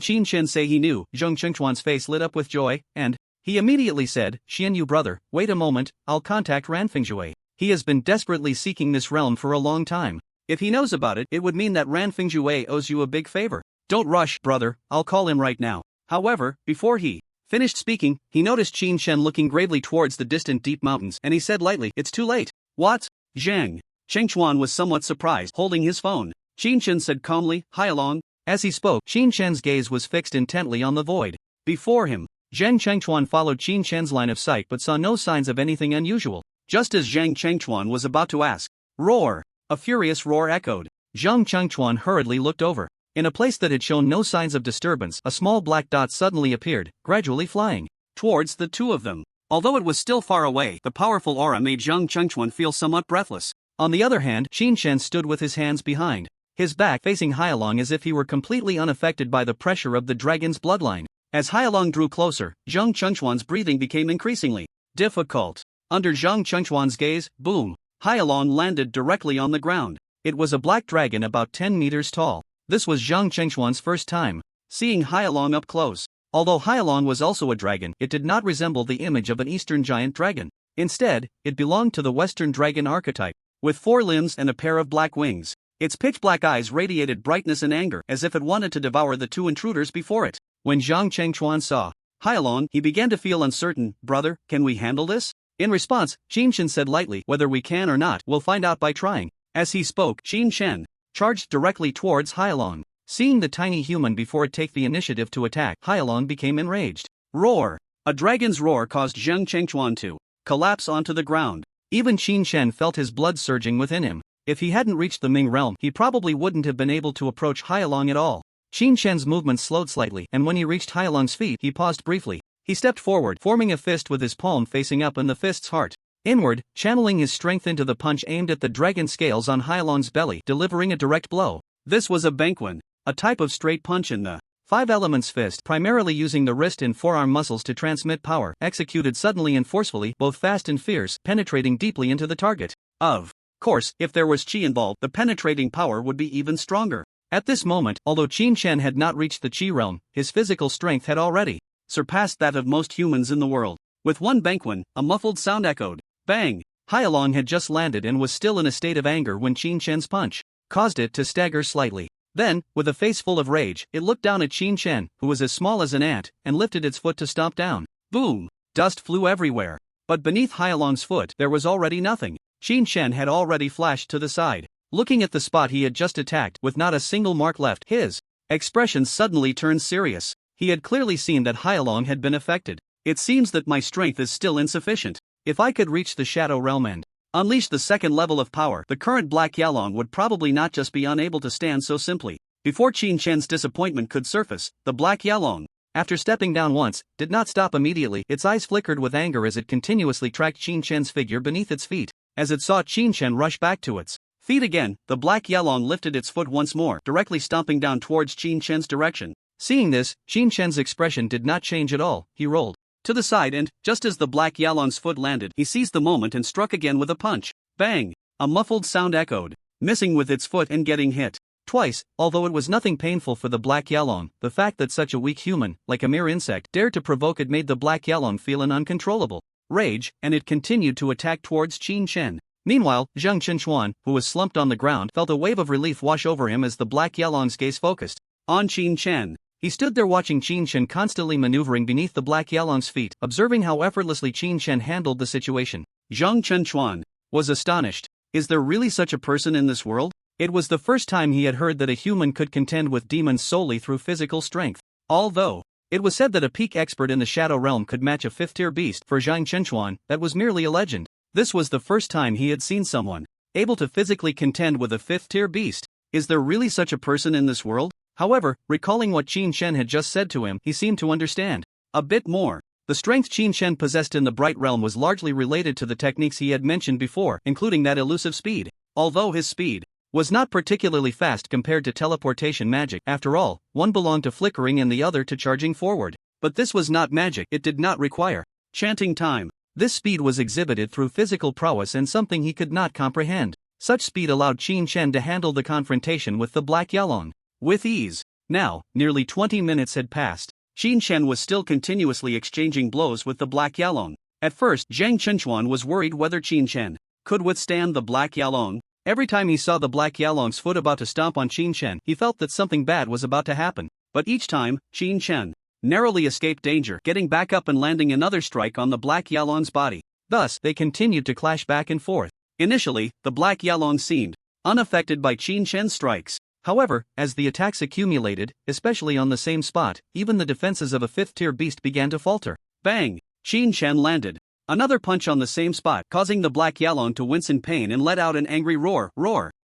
Qin Chen say he knew, Zhang Chenchuan's face lit up with joy, and he immediately said, Xianyu brother, wait a moment, I'll contact Ran Fengjue. He has been desperately seeking this realm for a long time. If he knows about it, it would mean that Ran Fengjue owes you a big favor. Don't rush, brother, I'll call him right now. However, before he finished speaking, he noticed Qin Chen looking gravely towards the distant deep mountains, and he said lightly, it's too late. What? Zhang Chengchuan was somewhat surprised, holding his phone. Qin Chen said calmly, hi along. As he spoke, Qin Chen's gaze was fixed intently on the void before him. Zhang Chengchuan followed Qin Chen's line of sight but saw no signs of anything unusual. Just as Zhang Chengchuan was about to ask, roar! A furious roar echoed. Zhang Chengchuan hurriedly looked over. In a place that had shown no signs of disturbance, a small black dot suddenly appeared, gradually flying towards the two of them. Although it was still far away, the powerful aura made Zhang Chengchuan feel somewhat breathless. On the other hand, Qin Chen stood with his hands behind his back, facing Hyalong as if he were completely unaffected by the pressure of the dragon's bloodline. As Hyalong drew closer, Zhang Chengchuan's breathing became increasingly difficult. Under Zhang Chengchuan's gaze, boom, Hyalong landed directly on the ground. It was a black dragon about 10 meters tall. This was Zhang Chengchuan's first time seeing Hyalong up close. Although Hyalong was also a dragon, it did not resemble the image of an Eastern giant dragon. Instead, it belonged to the Western dragon archetype, with 4 limbs and a pair of black wings. Its pitch-black eyes radiated brightness and anger, as if it wanted to devour the 2 intruders before it. When Zhang Chengchuan saw Hyalong, he began to feel uncertain. Brother, can we handle this? In response, Qin Chen said lightly, whether we can or not, we'll find out by trying. As he spoke, Qin Chen charged directly towards Hyalong. Seeing the tiny human before it take the initiative to attack, Hyalong became enraged. Roar! A dragon's roar caused Zhang Chengchuan to collapse onto the ground. Even Qin Chen felt his blood surging within him. If he hadn't reached the Ming realm, he probably wouldn't have been able to approach Hyalong at all. Qin Chen's movement slowed slightly, and when he reached Hyalong's feet, he paused briefly. He stepped forward, forming a fist with his palm facing up and the fist's heart inward, channeling his strength into the punch aimed at the dragon scales on Hyalong's belly, delivering a direct blow. This was a Benquan, a type of straight punch in the 5 elements fist, primarily using the wrist and forearm muscles to transmit power, executed suddenly and forcefully, both fast and fierce, penetrating deeply into the target. Of course, if there was qi involved, the penetrating power would be even stronger. At this moment, although Qin Chen had not reached the qi realm, his physical strength had already surpassed that of most humans in the world. With one Benquan, a muffled sound echoed. Bang! Hyalong had just landed and was still in a state of anger when Qin Chen's punch caused it to stagger slightly. Then, with a face full of rage, it looked down at Qin Chen, who was as small as an ant, and lifted its foot to stomp down. Boom! Dust flew everywhere. But beneath Hyalong's foot, there was already nothing. Qin Chen had already flashed to the side. Looking at the spot he had just attacked, with not a single mark left, his expression suddenly turned serious. He had clearly seen that Hyalong had been affected. It seems that my strength is still insufficient. If I could reach the Shadow Realm and unleash the second level of power, the current Black Yalong would probably not just be unable to stand so simply. Before Qin Chen's disappointment could surface, the Black Yalong, after stepping down once, did not stop immediately. Its eyes flickered with anger as it continuously tracked Qin Chen's figure beneath its feet. As it saw Qin Chen rush back to its feet again, the Black Yalong lifted its foot once more, directly stomping down towards Qin Chen's direction. Seeing this, Qin Chen's expression did not change at all. He rolled to the side and, just as the Black Yalong's foot landed, he seized the moment and struck again with a punch. Bang! A muffled sound echoed, missing with its foot and getting hit twice. Although it was nothing painful for the Black Yalong, the fact that such a weak human, like a mere insect, dared to provoke it made the Black Yalong feel an uncontrollable rage, and it continued to attack towards Qin Chen. Meanwhile, Zhang Chenchuan, who was slumped on the ground, felt a wave of relief wash over him as the Black Yalong's gaze focused on Qin Chen. He stood there watching Qin Chen constantly maneuvering beneath the Black Yalong's feet, observing how effortlessly Qin Chen handled the situation. Zhang Chenchuan was astonished. Is there really such a person in this world? It was the first time he had heard that a human could contend with demons solely through physical strength. Although it was said that a peak expert in the Shadow Realm could match a fifth-tier beast, for Zhang Chenchuan, that was merely a legend. This was the first time he had seen someone able to physically contend with a fifth-tier beast. Is there really such a person in this world? However, recalling what Qin Chen had just said to him, he seemed to understand a bit more. The strength Qin Chen possessed in the Bright Realm was largely related to the techniques he had mentioned before, including that elusive speed. Although his speed was not particularly fast compared to teleportation magic. After all, one belonged to flickering and the other to charging forward. But this was not magic. It did not require chanting time. This speed was exhibited through physical prowess and something he could not comprehend. Such speed allowed Qin Chen to handle the confrontation with the Black Yalong with ease. Now, nearly 20 minutes had passed. Qin Chen was still continuously exchanging blows with the Black Yalong. At first, Zhang Chenchuan was worried whether Qin Chen could withstand the Black Yalong. Every time he saw the Black Yalong's foot about to stomp on Qin Chen, he felt that something bad was about to happen. But each time, Qin Chen narrowly escaped danger, getting back up and landing another strike on the Black Yalong's body. Thus, they continued to clash back and forth. Initially, the Black Yalong seemed unaffected by Qin Chen's strikes. However, as the attacks accumulated, especially on the same spot, even the defenses of a fifth-tier beast began to falter. Bang! Qin Chen landed another punch on the same spot, causing the Black Yalong to wince in pain and let out an angry roar.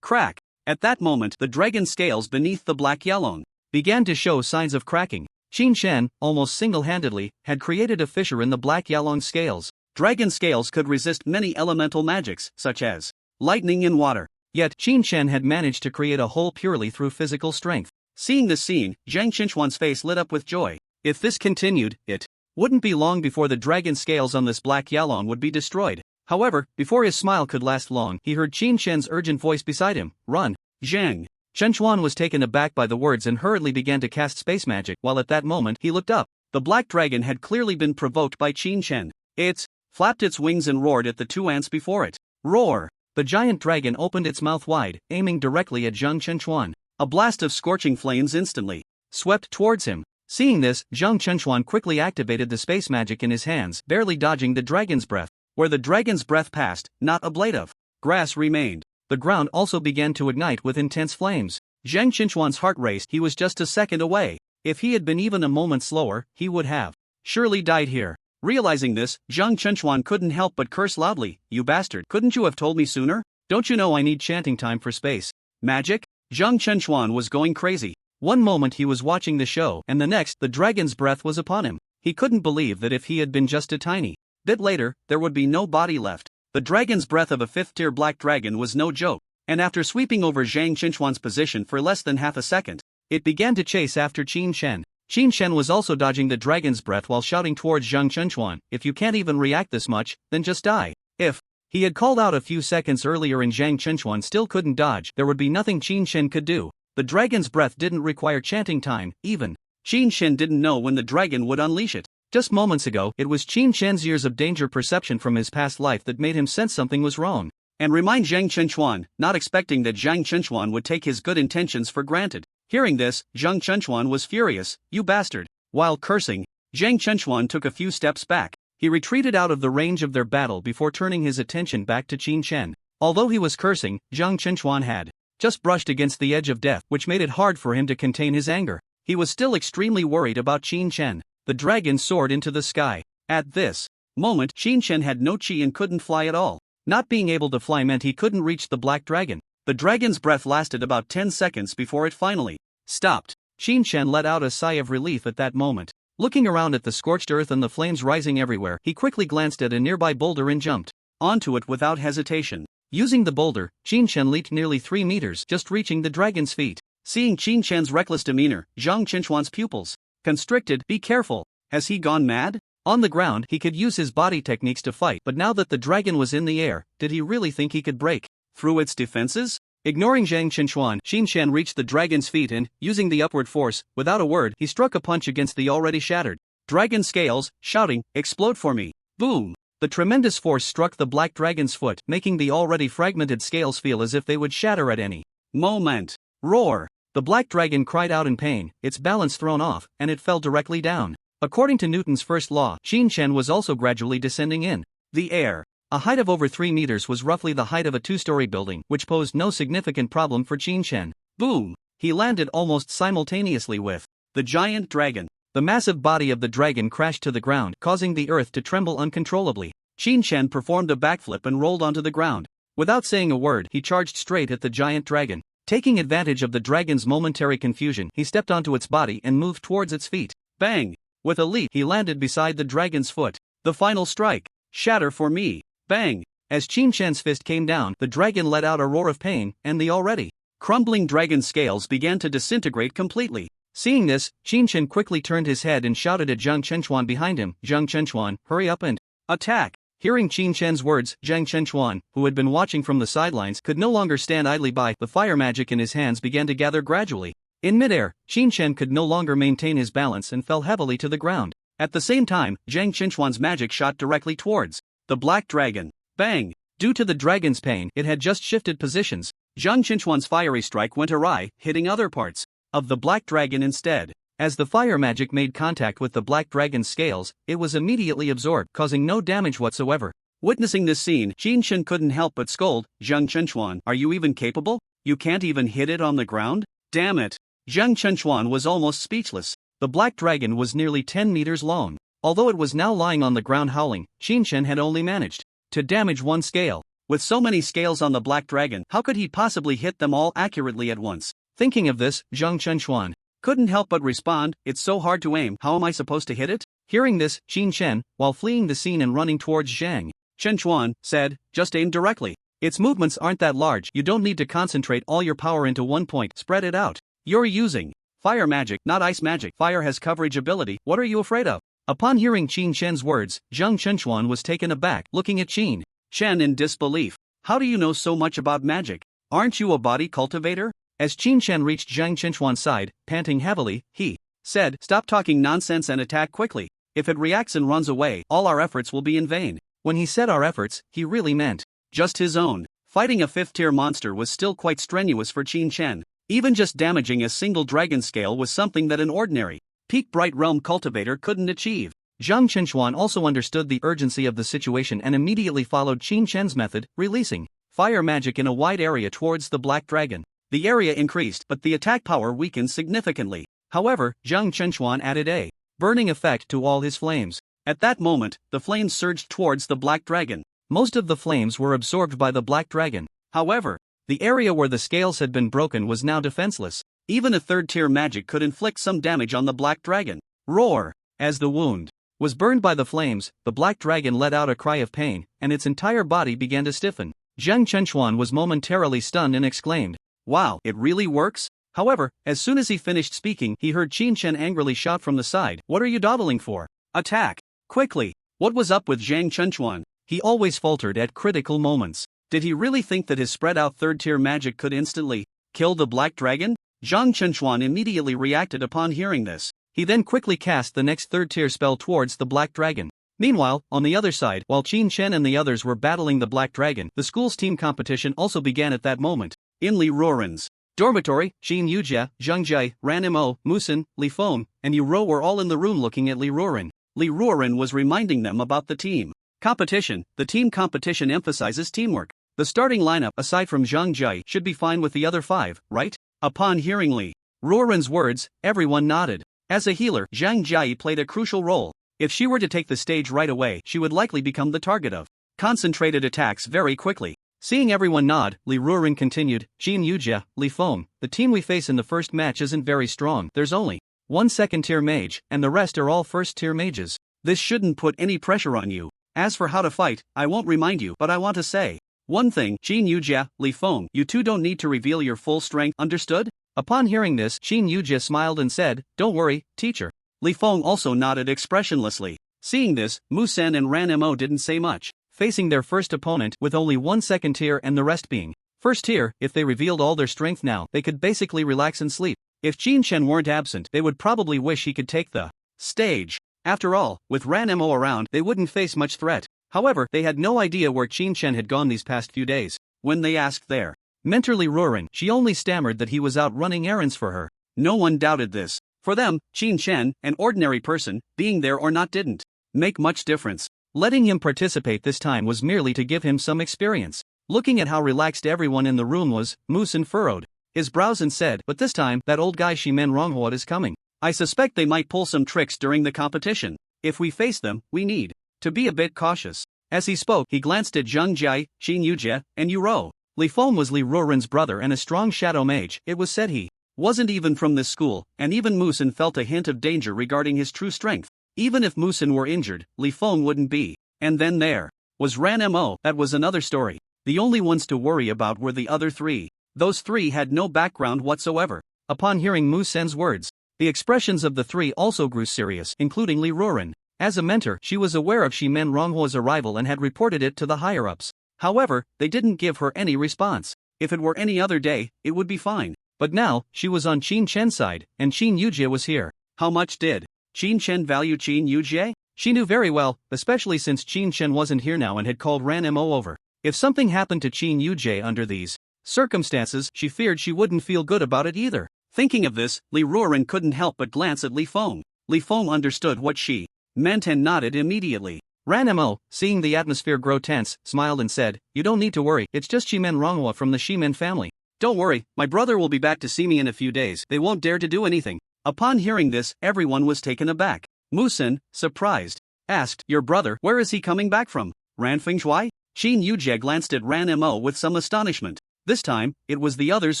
Crack! At that moment, the dragon scales beneath the Black Yalong began to show signs of cracking. Qin Chen, almost single-handedly, had created a fissure in the Black Yalong's scales. Dragon scales could resist many elemental magics, such as lightning and water. Yet, Qin Chen had managed to create a hole purely through physical strength. Seeing this scene, Zhang Chenchuan's face lit up with joy. If this continued, it wouldn't be long before the dragon scales on this Black Yalong would be destroyed. However, before his smile could last long, he heard Qin Chen's urgent voice beside him. Run! Zhang Chenchuan was taken aback by the words and hurriedly began to cast space magic, while at that moment he looked up. The black dragon had clearly been provoked by Qin Chen. It flapped its wings and roared at the two ants before it. Roar! The giant dragon opened its mouth wide, aiming directly at Zhang Chenchuan. A blast of scorching flames instantly swept towards him. Seeing this, Zhang Chenchuan quickly activated the space magic in his hands, barely dodging the dragon's breath. Where the dragon's breath passed, not a blade of grass remained. The ground also began to ignite with intense flames. Zhang Chenchuan's heart raced. He was just a second away. If he had been even a moment slower, he would have surely died here. Realizing this, Zhang Chenchuan couldn't help but curse loudly. You bastard, couldn't you have told me sooner? Don't you know I need chanting time for space magic? Zhang Chenchuan was going crazy. One moment he was watching the show, and the next, the dragon's breath was upon him. He couldn't believe that if he had been just a tiny bit later, there would be no body left. The dragon's breath of a fifth-tier black dragon was no joke, and after sweeping over Zhang Chenchuan's position for less than half a second, it began to chase after Qin Chen. Qin Chen was also dodging the dragon's breath while shouting towards Zhang Chenchuan, if you can't even react this much, then just die. If he had called out a few seconds earlier and Zhang Chenchuan still couldn't dodge, there would be nothing Qin Chen could do. The dragon's breath didn't require chanting time, even Qin Chen didn't know when the dragon would unleash it. Just moments ago, it was Qin Chen's years of danger perception from his past life that made him sense something was wrong, and remind Zhang Chenchuan, not expecting that Zhang Chenchuan would take his good intentions for granted. Hearing this, Zhang Chenchuan was furious. You bastard! While cursing, Zhang Chenchuan took a few steps back. He retreated out of the range of their battle before turning his attention back to Qin Chen. Although he was cursing, Zhang Chenchuan had just brushed against the edge of death, which made it hard for him to contain his anger. He was still extremely worried about Qin Chen. The dragon soared into the sky. At this moment, Qin Chen had no chi and couldn't fly at all. Not being able to fly meant he couldn't reach the black dragon. The dragon's breath lasted about 10 seconds before it finally stopped. Qin Shen let out a sigh of relief at that moment. Looking around at the scorched earth and the flames rising everywhere, he quickly glanced at a nearby boulder and jumped onto it without hesitation. Using the boulder, Qin Shen leaped nearly 3 meters, just reaching the dragon's feet. Seeing Qin Shen's reckless demeanor, Zhang Chenchuan's pupils constricted. Be careful. Has he gone mad? On the ground, he could use his body techniques to fight, but now that the dragon was in the air, did he really think he could break through its defenses? Ignoring Zhang Chenchuan, Qin Shen reached the dragon's feet and, using the upward force, without a word, he struck a punch against the already shattered dragon scales, shouting, "Explode for me!" Boom! The tremendous force struck the black dragon's foot, making the already fragmented scales feel as if they would shatter at any moment. Roar! The black dragon cried out in pain, its balance thrown off, and it fell directly down. According to Newton's first law, Qin Shen was also gradually descending in the air. A height of over 3 meters was roughly the height of a 2-story building, which posed no significant problem for Qin Shen. Boom! He landed almost simultaneously with the giant dragon. The massive body of the dragon crashed to the ground, causing the earth to tremble uncontrollably. Qin Shen performed a backflip and rolled onto the ground. Without saying a word, he charged straight at the giant dragon. Taking advantage of the dragon's momentary confusion, he stepped onto its body and moved towards its feet. Bang! With a leap, he landed beside the dragon's foot. The final strike. Shatter for me. Bang! As Qin Shen's fist came down, the dragon let out a roar of pain, and the already crumbling dragon scales began to disintegrate completely. Seeing this, Qin Shen quickly turned his head and shouted at Zhang Chenchuan behind him, "Zhang Chenchuan, hurry up and attack!" Hearing Qin Shen's words, Zhang Chenchuan, who had been watching from the sidelines, could no longer stand idly by. The fire magic in his hands began to gather gradually. In midair, Qin Shen could no longer maintain his balance and fell heavily to the ground. At the same time, Zhang Chenchuan's magic shot directly towards the black dragon. Bang! Due to the dragon's pain, it had just shifted positions. Zhang Chenchuan's fiery strike went awry, hitting other parts of the black dragon instead. As the fire magic made contact with the black dragon's scales, it was immediately absorbed, causing no damage whatsoever. Witnessing this scene, Qin Shen couldn't help but scold, "Zhang Chenchuan, are you even capable? You can't even hit it on the ground? Damn it!" Zhang Chenchuan was almost speechless. The black dragon was nearly 10 meters long. Although it was now lying on the ground howling, Qin Shen had only managed to damage one scale. With so many scales on the black dragon, how could he possibly hit them all accurately at once? Thinking of this, Zhang Chenchuan couldn't help but respond, "It's so hard to aim, how am I supposed to hit it?" Hearing this, Qin Shen, while fleeing the scene and running towards Zhang Chenchuan, said, "Just aim directly. Its movements aren't that large, you don't need to concentrate all your power into one point, spread it out. You're using fire magic, not ice magic. Fire has coverage ability, what are you afraid of?" Upon hearing Qin Shen's words, Zhang Chenchuan was taken aback, looking at Qin Shen in disbelief. "How do you know so much about magic? Aren't you a body cultivator?" As Qin Shen reached Zhang Chenchuan's side, panting heavily, he said, "Stop talking nonsense and attack quickly. If it reacts and runs away, all our efforts will be in vain." When he said our efforts, he really meant just his own. Fighting a 5th-tier monster was still quite strenuous for Qin Shen. Even just damaging a single dragon scale was something that an ordinary peak Bright Realm cultivator couldn't achieve. Zhang Chenchuan also understood the urgency of the situation and immediately followed Qin Shen's method, releasing fire magic in a wide area towards the black dragon. The area increased, but the attack power weakened significantly. However, Zhang Chenchuan added a burning effect to all his flames. At that moment, the flames surged towards the black dragon. Most of the flames were absorbed by the black dragon. However, the area where the scales had been broken was now defenseless. Even a 3rd-tier magic could inflict some damage on the black dragon. Roar! As the wound was burned by the flames, the black dragon let out a cry of pain, and its entire body began to stiffen. Zhang Chenchuan was momentarily stunned and exclaimed, "Wow, it really works?" However, as soon as he finished speaking, he heard Qin Shen angrily shout from the side, "What are you dawdling for? Attack! Quickly!" What was up with Zhang Chenchuan? He always faltered at critical moments. Did he really think that his spread-out 3rd-tier magic could instantly kill the black dragon? Zhang Chenchuan immediately reacted upon hearing this. He then quickly cast the next 3rd-tier spell towards the black dragon. Meanwhile, on the other side, while Qin Shen and the others were battling the black dragon, the school's team competition also began at that moment. In Li Ruoran's dormitory, Xin Yujia, Zhang Jie, Ranmo, Musin, Li Feng, and Yu Ro were all in the room looking at Li Ruoran. Li Ruoran was reminding them about the team competition. The team competition emphasizes teamwork. The starting lineup, aside from Zhang Jie, should be fine with the other 5, right? Upon hearing Li Ruoran's words, everyone nodded. As a healer, Zhang Jie played a crucial role. If she were to take the stage right away, she would likely become the target of concentrated attacks very quickly. Seeing everyone nod, Liuran continued, Jin Yujia, Li Feng, the team we face in the first match isn't very strong. There's only one second-tier mage, and the rest are all first-tier mages. This shouldn't put any pressure on you. As for how to fight, I won't remind you, but I want to say one thing, Jin Yujia, Li Feng, you two don't need to reveal your full strength, understood? Upon hearing this, Jin Yujia smiled and said, don't worry, teacher. Li Feng also nodded expressionlessly. Seeing this, Musen and Ranmo didn't say much, facing their first opponent with only one second tier and the rest being first tier. If they revealed all their strength now, they could basically relax and sleep. If Chen weren't absent, they would probably wish he could take the stage. After all, with Ranmo around, they wouldn't face much threat. However, they had no idea where Chen had gone these past few days. When they asked their mentor Liuran, she only stammered that he was out running errands for her. No one doubted this. For them, Chen, an ordinary person, being there or not didn't make much difference. Letting him participate this time was merely to give him some experience. Looking at how relaxed everyone in the room was, Musen furrowed his brows and said, but this time, that old guy Shiman Ronghua is coming. I suspect they might pull some tricks during the competition. If we face them, we need to be a bit cautious. As he spoke, he glanced at Zheng Jia, Jin Yujia, and Yuro. Li Feng was Liuran's brother and a strong shadow mage. It was said he wasn't even from this school, and even Musen felt a hint of danger regarding his true strength. Even if Musen were injured, Li Feng wouldn't be. And then there was Ranmo. That was another story. The only ones to worry about were the other three. Those three had no background whatsoever. Upon hearing Musen's words, the expressions of the three also grew serious, including Liuran. As a mentor, she was aware of Shiman Ronghua's arrival and had reported it to the higher-ups. However, they didn't give her any response. If it were any other day, it would be fine. But now, she was on Chen's side, and Chen Yujie was here. How much did Chen value Chen Yujie? She knew very well, especially since Chen wasn't here now and had called Ranmo over. If something happened to Chen Yujie under these circumstances, she feared she wouldn't feel good about it either. Thinking of this, Liuran couldn't help but glance at Li Feng. Li Feng understood what she meant and nodded immediately. Ranmo, seeing the atmosphere grow tense, smiled and said, you don't need to worry, it's just Shiman Ronghua from the Shiman family. Don't worry, my brother will be back to see me in a few days. They won't dare to do anything. Upon hearing this, everyone was taken aback. Musen, surprised, asked, your brother, where is he coming back from? Ranfeng? Chen Yujie glanced at Ranmo with some astonishment. This time, it was the others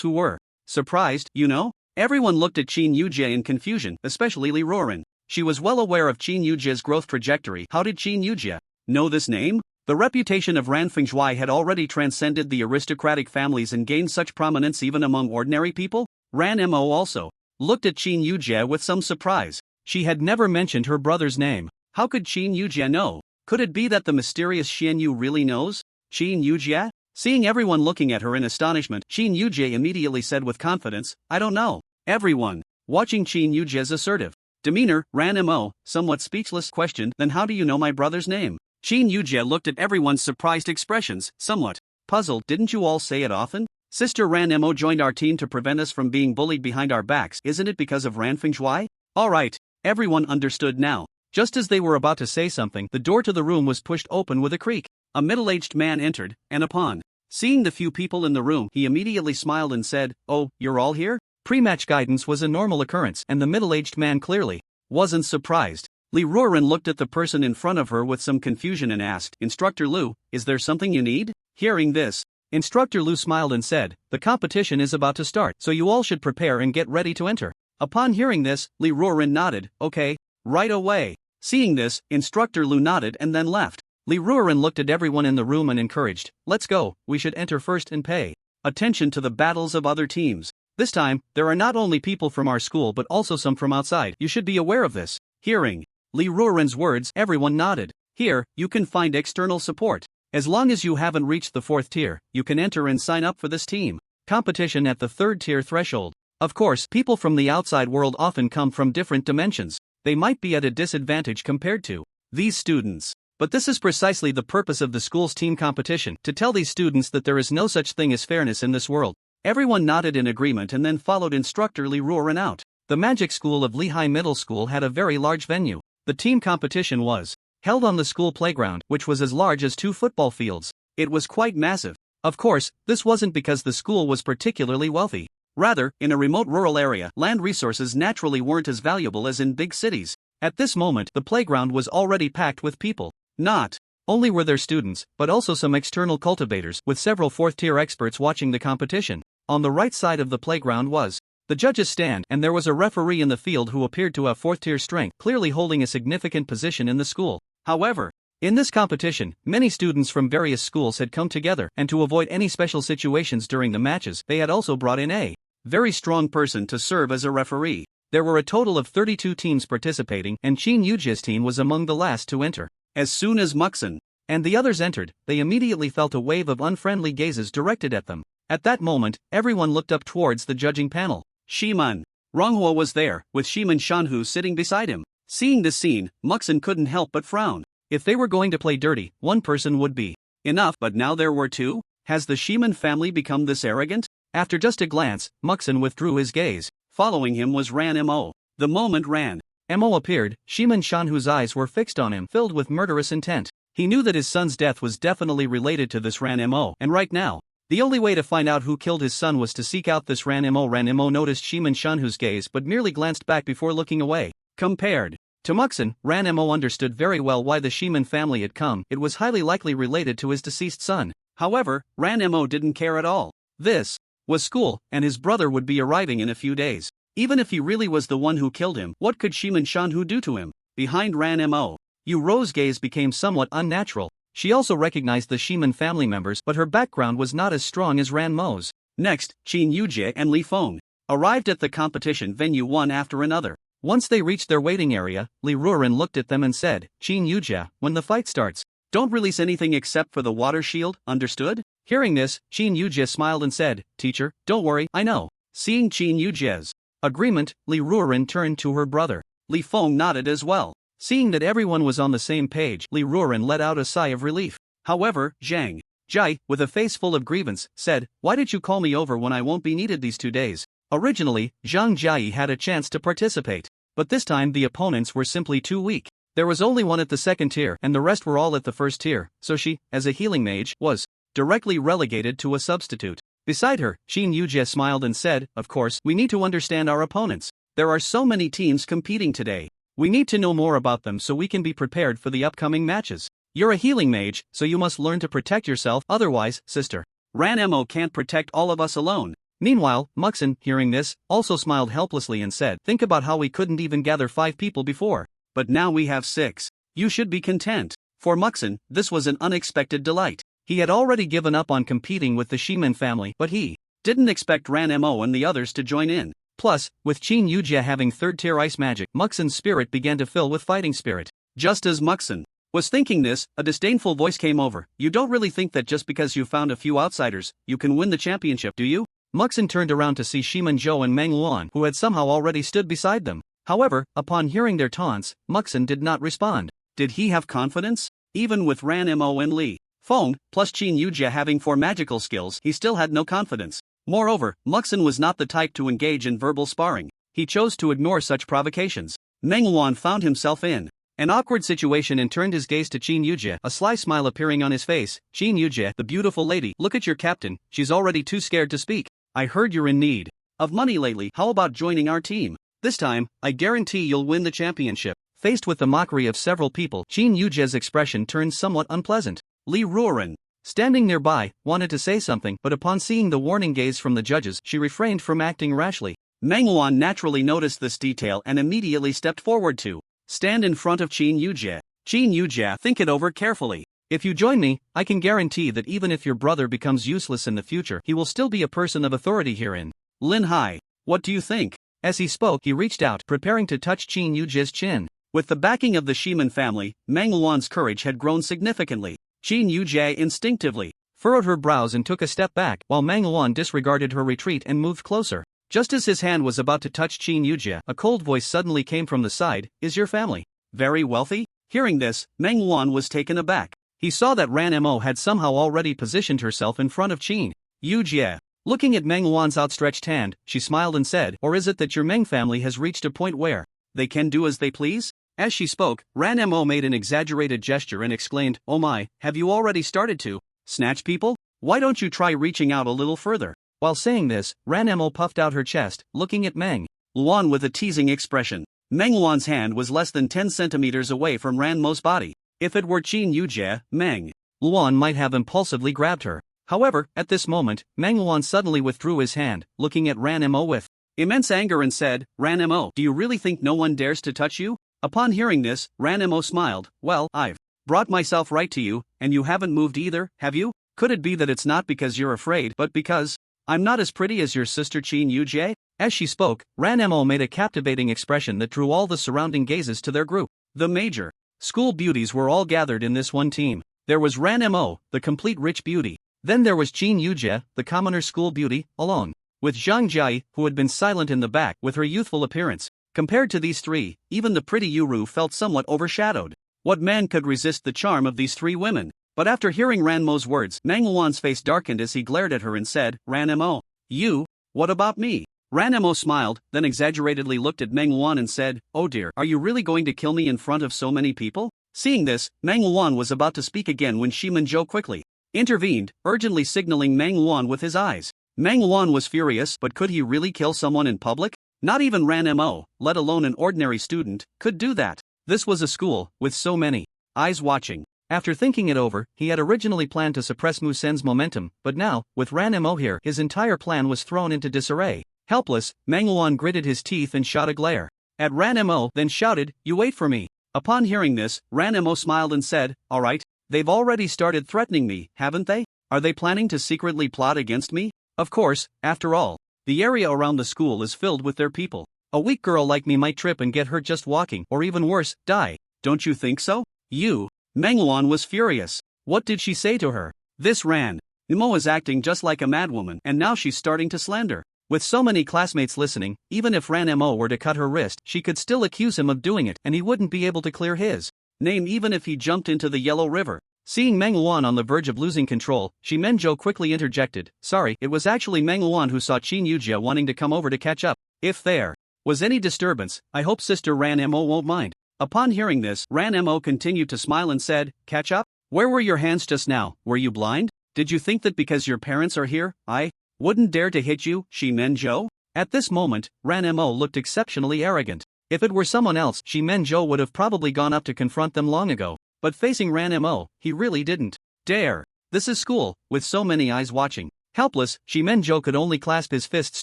who were surprised, you know? Everyone looked at Chen Yujie in confusion, especially Liuran. She was well aware of Chen Yujie's growth trajectory. How did Chen Yujie know this name? The reputation of Ranfeng had already transcended the aristocratic families and gained such prominence even among ordinary people. Ranmo also looked at Chen Yujie with some surprise. She had never mentioned her brother's name. How could Chen Yujie know? Could it be that the mysterious Xian Yu really knows Chen Yujie? Seeing everyone looking at her in astonishment, Chen Yujie immediately said with confidence, I don't know. Everyone, watching Chen Yujie's assertive demeanor, Ranmo, somewhat speechless, questioned, then how do you know my brother's name? Chen Yujie looked at everyone's surprised expressions, somewhat puzzled. Didn't you all say it often? Sister Ranmo joined our team to prevent us from being bullied behind our backs. Isn't it because of Ranfeng? Alright, everyone understood now. Just as they were about to say something, the door to the room was pushed open with a creak. A middle-aged man entered, and upon seeing the few people in the room, he immediately smiled and said, oh, you're all here? Pre-match guidance was a normal occurrence, and the middle-aged man clearly wasn't surprised. Liuran looked at the person in front of her with some confusion and asked, Instructor Liu, is there something you need? Hearing this, Instructor Liu smiled and said, the competition is about to start, so you all should prepare and get ready to enter. Upon hearing this, Liuran nodded, okay, right away. Seeing this, Instructor Liu nodded and then left. Liuran looked at everyone in the room and encouraged, let's go, we should enter first and pay attention to the battles of other teams. This time, there are not only people from our school but also some from outside. You should be aware of this. Hearing Liuran's words, everyone nodded. Here, you can find external support. As long as you haven't reached the 4th tier, you can enter and sign up for this team competition at the 3rd tier threshold. Of course, people from the outside world often come from different dimensions. They might be at a disadvantage compared to these students. But this is precisely the purpose of the school's team competition, to tell these students that there is no such thing as fairness in this world. Everyone nodded in agreement and then followed Instructor Liuran out. The magic school of Lehigh Middle School had a very large venue. The team competition was held on the school playground, which was as large as 2 football fields. It was quite massive. Of course, this wasn't because the school was particularly wealthy. Rather, in a remote rural area, land resources naturally weren't as valuable as in big cities. At this moment, the playground was already packed with people. Not only were there students, but also some external cultivators, with several fourth-tier experts watching the competition. On the right side of the playground was the judges' stand, and there was a referee in the field who appeared to have fourth-tier strength, clearly holding a significant position in the school. However, in this competition, many students from various schools had come together, and to avoid any special situations during the matches, they had also brought in a very strong person to serve as a referee. There were a total of 32 teams participating, and Qin Yujia's team was among the last to enter. As soon as Muxin and the others entered, they immediately felt a wave of unfriendly gazes directed at them. At that moment, everyone looked up towards the judging panel. Shiman Ranghua was there, with Shiman Shanhu sitting beside him. Seeing this scene, Muxin couldn't help but frown. If they were going to play dirty, one person would be enough, but now there were two? Has the Shiman family become this arrogant? After just a glance, Muxin withdrew his gaze. Following him was Ranmo. The moment Ranmo appeared, Shiman Shanhu's eyes were fixed on him, filled with murderous intent. He knew that his son's death was definitely related to this Ranmo, and right now, the only way to find out who killed his son was to seek out this Ranmo. Ranmo noticed Shiman Shanhu's gaze but merely glanced back before looking away. Compared to Muxin, Ranmo understood very well why the Shiman family had come. It was highly likely related to his deceased son. However, Ranmo didn't care at all. This was school, and his brother would be arriving in a few days. Even if he really was the one who killed him, what could Shiman Shanhu do to him? Behind Ranmo, Yu Ro's gaze became somewhat unnatural. She also recognized the Shiman family members, but her background was not as strong as Ranmo's. Next, Qin Yujie and Li Feng arrived at the competition venue one after another. Once they reached their waiting area, Li Ruren looked at them and said, Qin Yujie, when the fight starts, don't release anything except for the water shield, understood? Hearing this, Qin Yujie smiled and said, Teacher, don't worry, I know. Seeing Qin Yujie's agreement, Li Ruren turned to her brother. Li Feng nodded as well. Seeing that everyone was on the same page, Li Ruren let out a sigh of relief. However, Zhang Jai, with a face full of grievance, said, Why did you call me over when I won't be needed these 2 days? Originally, Zhang Jai had a chance to participate, but this time the opponents were simply too weak. There was only one at the second tier and the rest were all at the first tier, so she, as a healing mage, was directly relegated to a substitute. Beside her, Qin Yujie smiled and said, Of course, we need to understand our opponents. There are so many teams competing today. We need to know more about them so we can be prepared for the upcoming matches. You're a healing mage, so you must learn to protect yourself, otherwise, sister Ranmo can't protect all of us alone. Meanwhile, Muxin, hearing this, also smiled helplessly and said, Think about how we couldn't even gather 5 people before. But now we have 6. You should be content. For Muxin, this was an unexpected delight. He had already given up on competing with the Shiman family, but he didn't expect Ranmo and the others to join in. Plus, with Qin Yujie having third-tier ice magic, Muxin's spirit began to fill with fighting spirit. Just as Muxin was thinking this, a disdainful voice came over. You don't really think that just because you found a few outsiders, you can win the championship, do you? Muxin turned around to see Shiman Zhou and Meng Luan, who had somehow already stood beside them. However, upon hearing their taunts, Muxin did not respond. Did he have confidence? Even with Ranmo and Li Feng, plus Qin Yujie having 4 magical skills, he still had no confidence. Moreover, Muxin was not the type to engage in verbal sparring. He chose to ignore such provocations. Meng Luan found himself in an awkward situation and turned his gaze to Qin Yujie, a sly smile appearing on his face. Qin Yujie, the beautiful lady, look at your captain, she's already too scared to speak. I heard you're in need of money lately, how about joining our team? This time, I guarantee you'll win the championship. Faced with the mockery of several people, Qin Yujie's expression turned somewhat unpleasant. Li Ruren, standing nearby, wanted to say something, but upon seeing the warning gaze from the judges, she refrained from acting rashly. Meng Luan naturally noticed this detail and immediately stepped forward to stand in front of Qin Yujie. Qin Yujie, think it over carefully. If you join me, I can guarantee that even if your brother becomes useless in the future, he will still be a person of authority herein. Lin Hai, what do you think? As he spoke, he reached out, preparing to touch Qin Yujie's chin. With the backing of the Shiman family, Meng Luan's courage had grown significantly. Qin Yujie instinctively furrowed her brows and took a step back, while Meng Luan disregarded her retreat and moved closer. Just as his hand was about to touch Qin Yujie, a cold voice suddenly came from the side, Is your family very wealthy? Hearing this, Meng Luan was taken aback. He saw that Ranmo had somehow already positioned herself in front of Qin Yujie. Looking at Meng Luan's outstretched hand, she smiled and said, Or is it that your Meng family has reached a point where they can do as they please? As she spoke, Ranmo made an exaggerated gesture and exclaimed, Oh my, have you already started to snatch people? Why don't you try reaching out a little further? While saying this, Ranmo puffed out her chest, looking at Meng Luan with a teasing expression. Meng Luan's hand was less than 10 centimeters away from Ranmo's body. If it were Qin Yujie, Meng Luan might have impulsively grabbed her. However, at this moment, Meng Luan suddenly withdrew his hand, looking at Ranmo with immense anger and said, Ranmo, do you really think no one dares to touch you? Upon hearing this, Ranmo smiled, well, I've brought myself right to you, and you haven't moved either, have you? Could it be that it's not because you're afraid but because I'm not as pretty as your sister Qin Yujie? As she spoke, Ranmo made a captivating expression that drew all the surrounding gazes to their group. The major school beauties were all gathered in this one team. There was Ranmo, the complete rich beauty. Then there was Qin Yujie, the commoner school beauty, alone with Zhang Jia, who had been silent in the back with her youthful appearance. Compared to these three, even the pretty Yuru felt somewhat overshadowed. What man could resist the charm of these three women? But after hearing Ranmo's words, Meng Luan's face darkened as he glared at her and said, Ranmo, you? What about me? Ranmo smiled, then exaggeratedly looked at Meng Luan and said, oh dear, are you really going to kill me in front of so many people? Seeing this, Meng Luan was about to speak again when Shiman quickly intervened, urgently signaling Meng Luan with his eyes. Meng Luan was furious, but could he really kill someone in public? Not even Ranmo, let alone an ordinary student, could do that. This was a school, with so many eyes watching. After thinking it over, he had originally planned to suppress Musen's momentum, but now, with Ranmo here, his entire plan was thrown into disarray. Helpless, Meng Luan gritted his teeth and shot a glare at Ranmo, then shouted, you wait for me. Upon hearing this, Ranmo smiled and said, alright, they've already started threatening me, haven't they? Are they planning to secretly plot against me? Of course, after all, the area around the school is filled with their people. A weak girl like me might trip and get hurt just walking, or even worse, die. Don't you think so? You? Meng Luan was furious. What did she say to her? This Ranmo is acting just like a madwoman, and now she's starting to slander. With so many classmates listening, even if Ranmo were to cut her wrist, she could still accuse him of doing it, and he wouldn't be able to clear his name even if he jumped into the Yellow River. Seeing Meng Luan on the verge of losing control, Shiman quickly interjected, sorry, it was actually Meng Luan who saw Qin Yujie wanting to come over to catch up. If there was any disturbance, I hope Sister Ranmo won't mind. Upon hearing this, Ranmo continued to smile and said, catch up? Where were your hands just now? Were you blind? Did you think that because your parents are here, I wouldn't dare to hit you, Shiman? At this moment, Ranmo looked exceptionally arrogant. If it were someone else, Shiman would have probably gone up to confront them long ago. But facing Ranmo, he really didn't dare. This is school, with so many eyes watching. Helpless, Shiman could only clasp his fists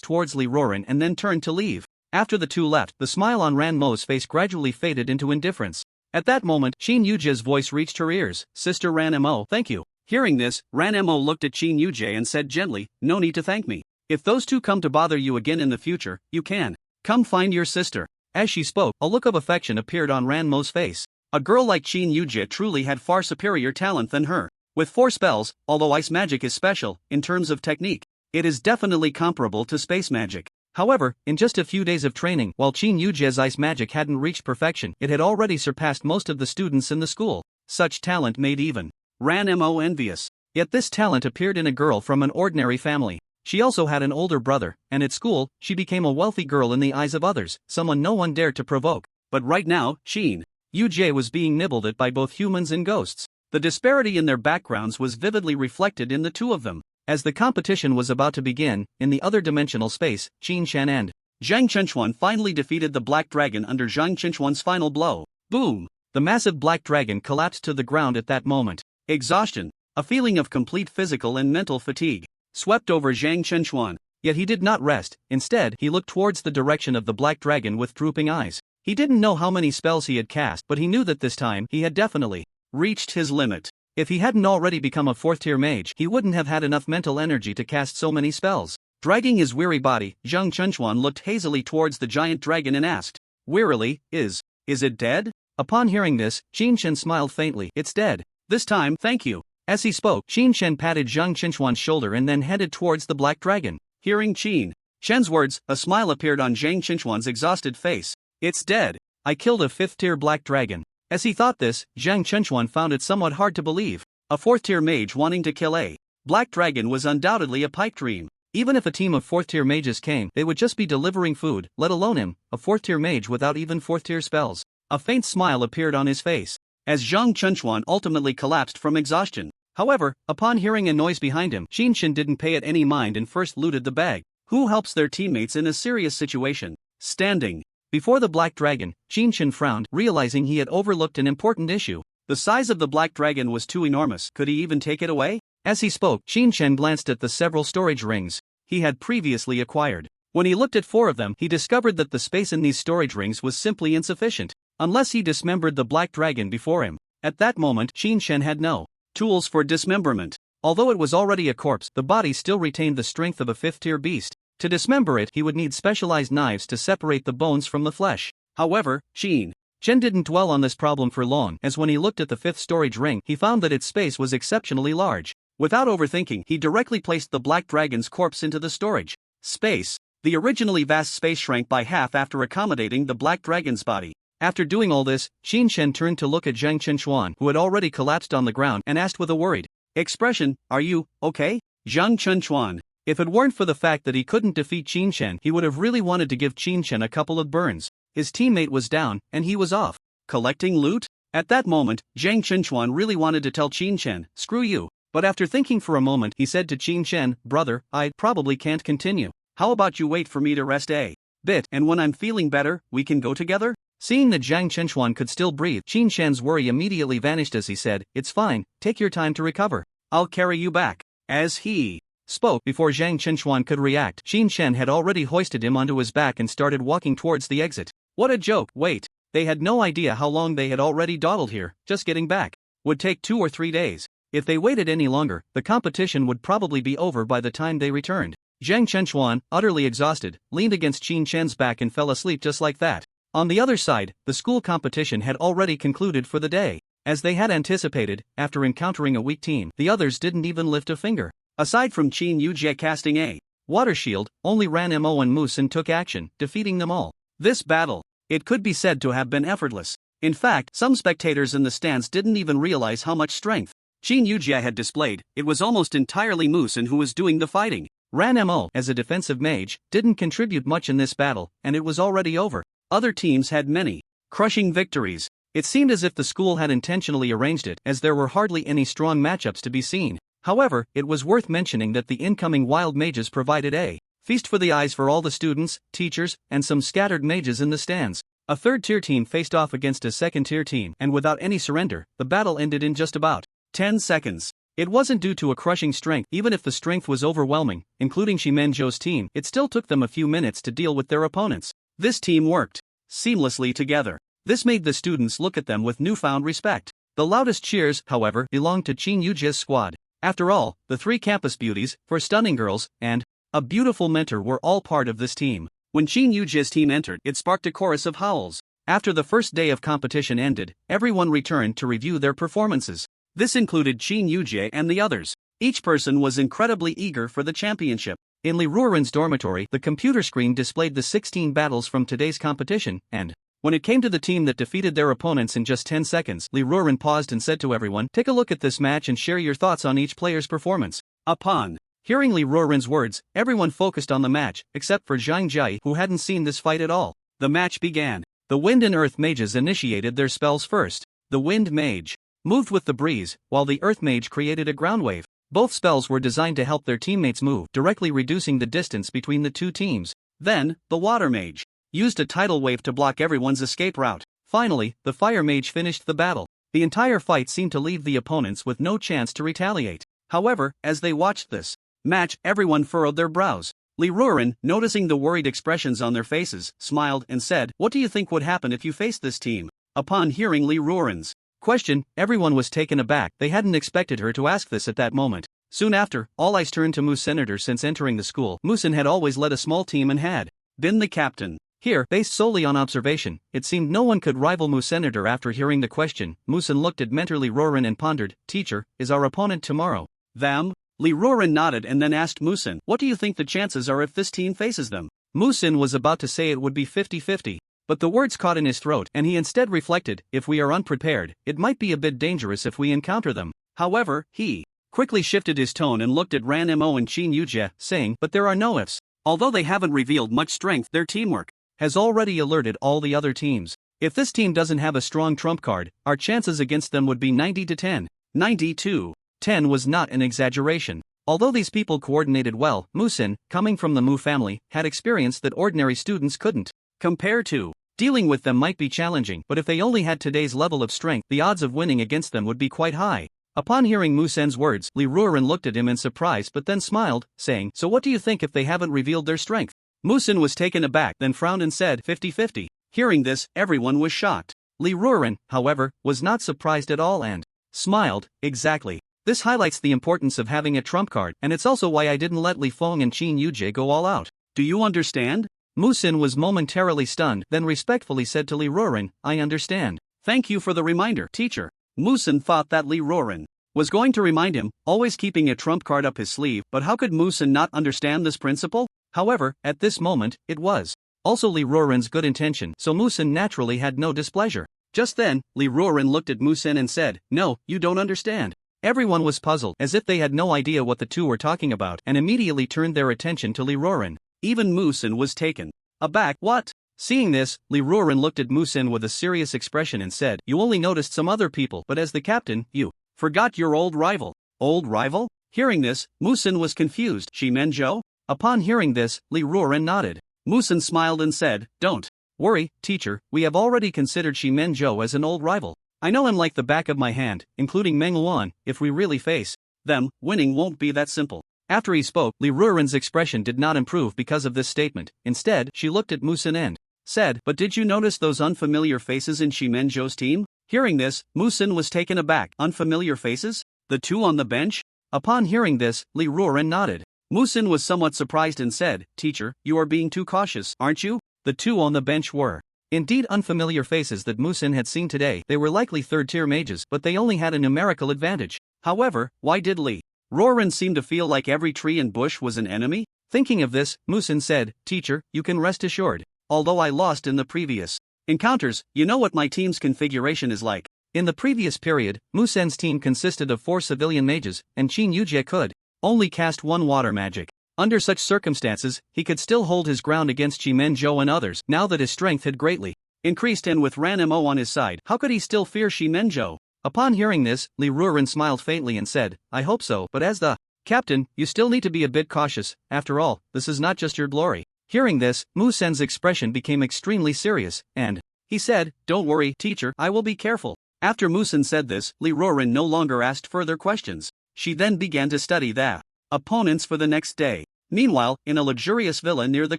towards Liuran and then turn to leave. After the two left, the smile on Ranmo's face gradually faded into indifference. At that moment, Qin Yujie's voice reached her ears, Sister Ranmo, thank you. Hearing this, Ranmo looked at Qin Yujie and said gently, no need to thank me. If those two come to bother you again in the future, you can come find your sister. As she spoke, a look of affection appeared on Ranmo's face. A girl like Qin Yujie truly had far superior talent than her. With 4 spells, although ice magic is special, in terms of technique, it is definitely comparable to space magic. However, in just a few days of training, while Qin Yujie's ice magic hadn't reached perfection, it had already surpassed most of the students in the school. Such talent made even Ranmo envious. Yet this talent appeared in a girl from an ordinary family. She also had an older brother, and at school, she became a wealthy girl in the eyes of others, someone no one dared to provoke. But right now, Qin Yujie was being nibbled at by both humans and ghosts. The disparity in their backgrounds was vividly reflected in the two of them. As the competition was about to begin, in the other dimensional space, Qin Shan and Zhang Chenchuan finally defeated the Black Dragon under Zhang Chenchuan's final blow. Boom! The massive Black Dragon collapsed to the ground at that moment. Exhaustion, a feeling of complete physical and mental fatigue, swept over Zhang Chenchuan. Yet he did not rest. Instead, he looked towards the direction of the Black Dragon with drooping eyes. He didn't know how many spells he had cast, but he knew that this time he had definitely reached his limit. If he hadn't already become a 4th-tier mage, he wouldn't have had enough mental energy to cast so many spells. Dragging his weary body, Zhang Chenchuan looked hazily towards the giant dragon and asked, wearily, is it dead? Upon hearing this, Qin Shen smiled faintly, it's dead. This time, thank you. As he spoke, Qin Shen patted Zhang Chenchuan's shoulder and then headed towards the Black Dragon. Hearing Qin Shen's words, a smile appeared on Zhang Chenchuan's exhausted face. It's dead. I killed a 5th-tier Black Dragon. As he thought this, Zhang Chenchuan found it somewhat hard to believe. A 4th-tier mage wanting to kill a Black Dragon was undoubtedly a pipe dream. Even if a team of 4th-tier mages came, they would just be delivering food, let alone him, a 4th-tier mage without even 4th-tier spells. A faint smile appeared on his face, as Zhang Chenchuan ultimately collapsed from exhaustion. However, upon hearing a noise behind him, Qin Shen didn't pay it any mind and first looted the bag. Who helps their teammates in a serious situation? Standing before the Black Dragon, Qin Shen frowned, realizing he had overlooked an important issue. The size of the black dragon was too enormous. Could he even take it away? As he spoke, Chen glanced at the several storage rings He had previously acquired. When he looked at 4 of them, he discovered that the space in these storage rings was simply insufficient, unless he dismembered the black dragon before him. At that moment, Chen had no tools for dismemberment. Although it was already a corpse, the body still retained the strength of a 5th-tier beast. To dismember it, he would need specialized knives to separate the bones from the flesh. However, Chen didn't dwell on this problem for long, as when he looked at the 5th storage ring, he found that its space was exceptionally large. Without overthinking, he directly placed the black dragon's corpse into the storage space. The originally vast space shrank by half after accommodating the black dragon's body. After doing all this, Chen turned to look at Zhang Chenxuan, who had already collapsed on the ground, and asked with a worried expression, "Are you okay?" Zhang Chenxuan. If it weren't for the fact that he couldn't defeat Chen, he would have really wanted to give Chen a couple of burns. His teammate was down, and he was off collecting loot? At that moment, Zhang Chenxuan really wanted to tell Chen, "Screw you." But after thinking for a moment, he said to Chen, "Brother, I probably can't continue. How about you wait for me to rest a bit, and when I'm feeling better, we can go together?" Seeing that Zhang Chenxuan could still breathe, Chen's worry immediately vanished as he said, "It's fine, take your time to recover. I'll carry you back." As he spoke, before Zhang Chenxuan could react, Chen had already hoisted him onto his back and started walking towards the exit. What a joke! Wait, they had no idea how long they had already dawdled here. Just getting back would take 2 or 3 days. If they waited any longer, the competition would probably be over by the time they returned. Zhang Chenxuan, utterly exhausted, leaned against Chen's back and fell asleep just like that. On the other side, the school competition had already concluded for the day. As they had anticipated, after encountering a weak team, the others didn't even lift a finger. Aside from Chen Yujie casting a water shield, only Ranmo and Musen took action, defeating them all. This battle, it could be said to have been effortless. In fact, some spectators in the stands didn't even realize how much strength Chen Yujie had displayed. It was almost entirely Musen who was doing the fighting. Ranmo, as a defensive mage, didn't contribute much in this battle, and it was already over. Other teams had many crushing victories. It seemed as if the school had intentionally arranged it, as there were hardly any strong matchups to be seen. However, it was worth mentioning that the incoming wild mages provided a feast for the eyes for all the students, teachers, and some scattered mages in the stands. A 3rd-tier team faced off against a 2nd-tier team, and without any surrender, the battle ended in just about 10 seconds. It wasn't due to a crushing strength. Even if the strength was overwhelming, including Shimanzhou's team, it still took them a few minutes to deal with their opponents. This team worked seamlessly together. This made the students look at them with newfound respect. The loudest cheers, however, belonged to Chen Yujie's squad. After all, the 3 campus beauties, 4 stunning girls, and a beautiful mentor were all part of this team. When Chen Yujie's team entered, it sparked a chorus of howls. After the first day of competition ended, everyone returned to review their performances. This included Chen Yujie and the others. Each person was incredibly eager for the championship. In Liuran's dormitory, the computer screen displayed the 16 battles from today's competition, and when it came to the team that defeated their opponents in just 10 seconds, Liuran paused and said to everyone, "Take a look at this match and share your thoughts on each player's performance." Upon hearing Liuran's words, everyone focused on the match, except for Zhang Jie, who hadn't seen this fight at all. The match began. The Wind and Earth mages initiated their spells first. The Wind mage moved with the breeze, while the Earth mage created a ground wave. Both spells were designed to help their teammates move, directly reducing the distance between the two teams. Then, the Water mage used a tidal wave to block everyone's escape route. Finally, the Fire mage finished the battle. The entire fight seemed to leave the opponents with no chance to retaliate. However, as they watched this match, everyone furrowed their brows. Liuran, noticing the worried expressions on their faces, smiled and said, "What do you think would happen if you faced this team?" Upon hearing Liuran's question, everyone was taken aback. They hadn't expected her to ask this at that moment. Soon after, all eyes turned to Musen. Since entering the school, Musen had always led a small team and had been the captain. Here, based solely on observation, it seemed no one could rival Musen. After hearing the question, Musen looked at mentorly Liuran and pondered, "Teacher, is our opponent tomorrow them?" Liuran nodded and then asked Musen, "What do you think the chances are if this team faces them?" Musen was about to say it would be 50-50. But the words caught in his throat and he instead reflected, "If we are unprepared, it might be a bit dangerous if we encounter them." However, he quickly shifted his tone and looked at Ranmo and Chen Yujie, saying, "But there are no ifs. Although they haven't revealed much strength, their teamwork has already alerted all the other teams. If this team doesn't have a strong trump card, our chances against them would be 90-10. 90-10 was not an exaggeration. Although these people coordinated well, Musen, coming from the Mu family, had experience that ordinary students couldn't compare to. Dealing with them might be challenging, but if they only had today's level of strength, the odds of winning against them would be quite high. Upon hearing Mu Sen's words, Liuran looked at him in surprise but then smiled, saying, "So what do you think if they haven't revealed their strength?" Mu Sen was taken aback, then frowned and said, 50-50. Hearing this, everyone was shocked. Liuran, however, was not surprised at all and smiled. Exactly. This highlights the importance of having a trump card, and it's also why I didn't let Li Feng and Qin Yujie go all out. Do you understand? Mu Sen was momentarily stunned, then respectfully said to Liuran, "I understand. Thank you for the reminder, teacher." Mu Sen thought that Liuran was going to remind him, always keeping a trump card up his sleeve, but how could Mu Sen not understand this principle? However, at this moment, it was also Liuran's good intention, so Mu Sen naturally had no displeasure. Just then, Liuran looked at Mu Sen and said, "No, you don't understand." Everyone was puzzled, as if they had no idea what the two were talking about, and immediately turned their attention to Liuran. Even Mu Sen was taken aback. What? Seeing this, Liuran looked at Mu Sen with a serious expression and said, "You only noticed some other people, but as the captain, you forgot your old rival." Old rival? Hearing this, Mu Sen was confused. Shiman. Upon hearing this, Liuran nodded. Mu Sen smiled and said, "Don't worry, teacher, we have already considered Shiman as an old rival. I know him like the back of my hand, including Manhwa. If we really face them, winning won't be that simple." After he spoke, Liuran's expression did not improve because of this statement. Instead, she looked at Mu Sen and said, "But did you notice those unfamiliar faces in Shiman team?" Hearing this, Mu Sen was taken aback. Unfamiliar faces? The two on the bench? Upon hearing this, Liuran nodded. Mu Sen was somewhat surprised and said, "Teacher, you are being too cautious, aren't you?" The two on the bench were indeed unfamiliar faces that Mu Sen had seen today. They were likely third-tier mages, but they only had a numerical advantage. However, why did Liuran seem to feel like every tree and bush was an enemy? Thinking of this, Mu Sen said, "Teacher, you can rest assured. Although I lost in the previous encounters, you know what my team's configuration is like." In the previous period, Mu Sen's team consisted of 4 civilian mages, and Qin Yujie could only cast 1 water magic. Under such circumstances, he could still hold his ground against Shiman and others. Now that his strength had greatly increased and with Ranmo on his side, how could he still fear Shiman? Upon hearing this, Liuran smiled faintly and said, "I hope so, but as the captain, you still need to be a bit cautious. After all, this is not just your glory." Hearing this, Mu Sen's expression became extremely serious, and he said, "Don't worry, teacher, I will be careful." After Mu Sen said this, Liuran no longer asked further questions. She then began to study the opponents for the next day. Meanwhile, in a luxurious villa near the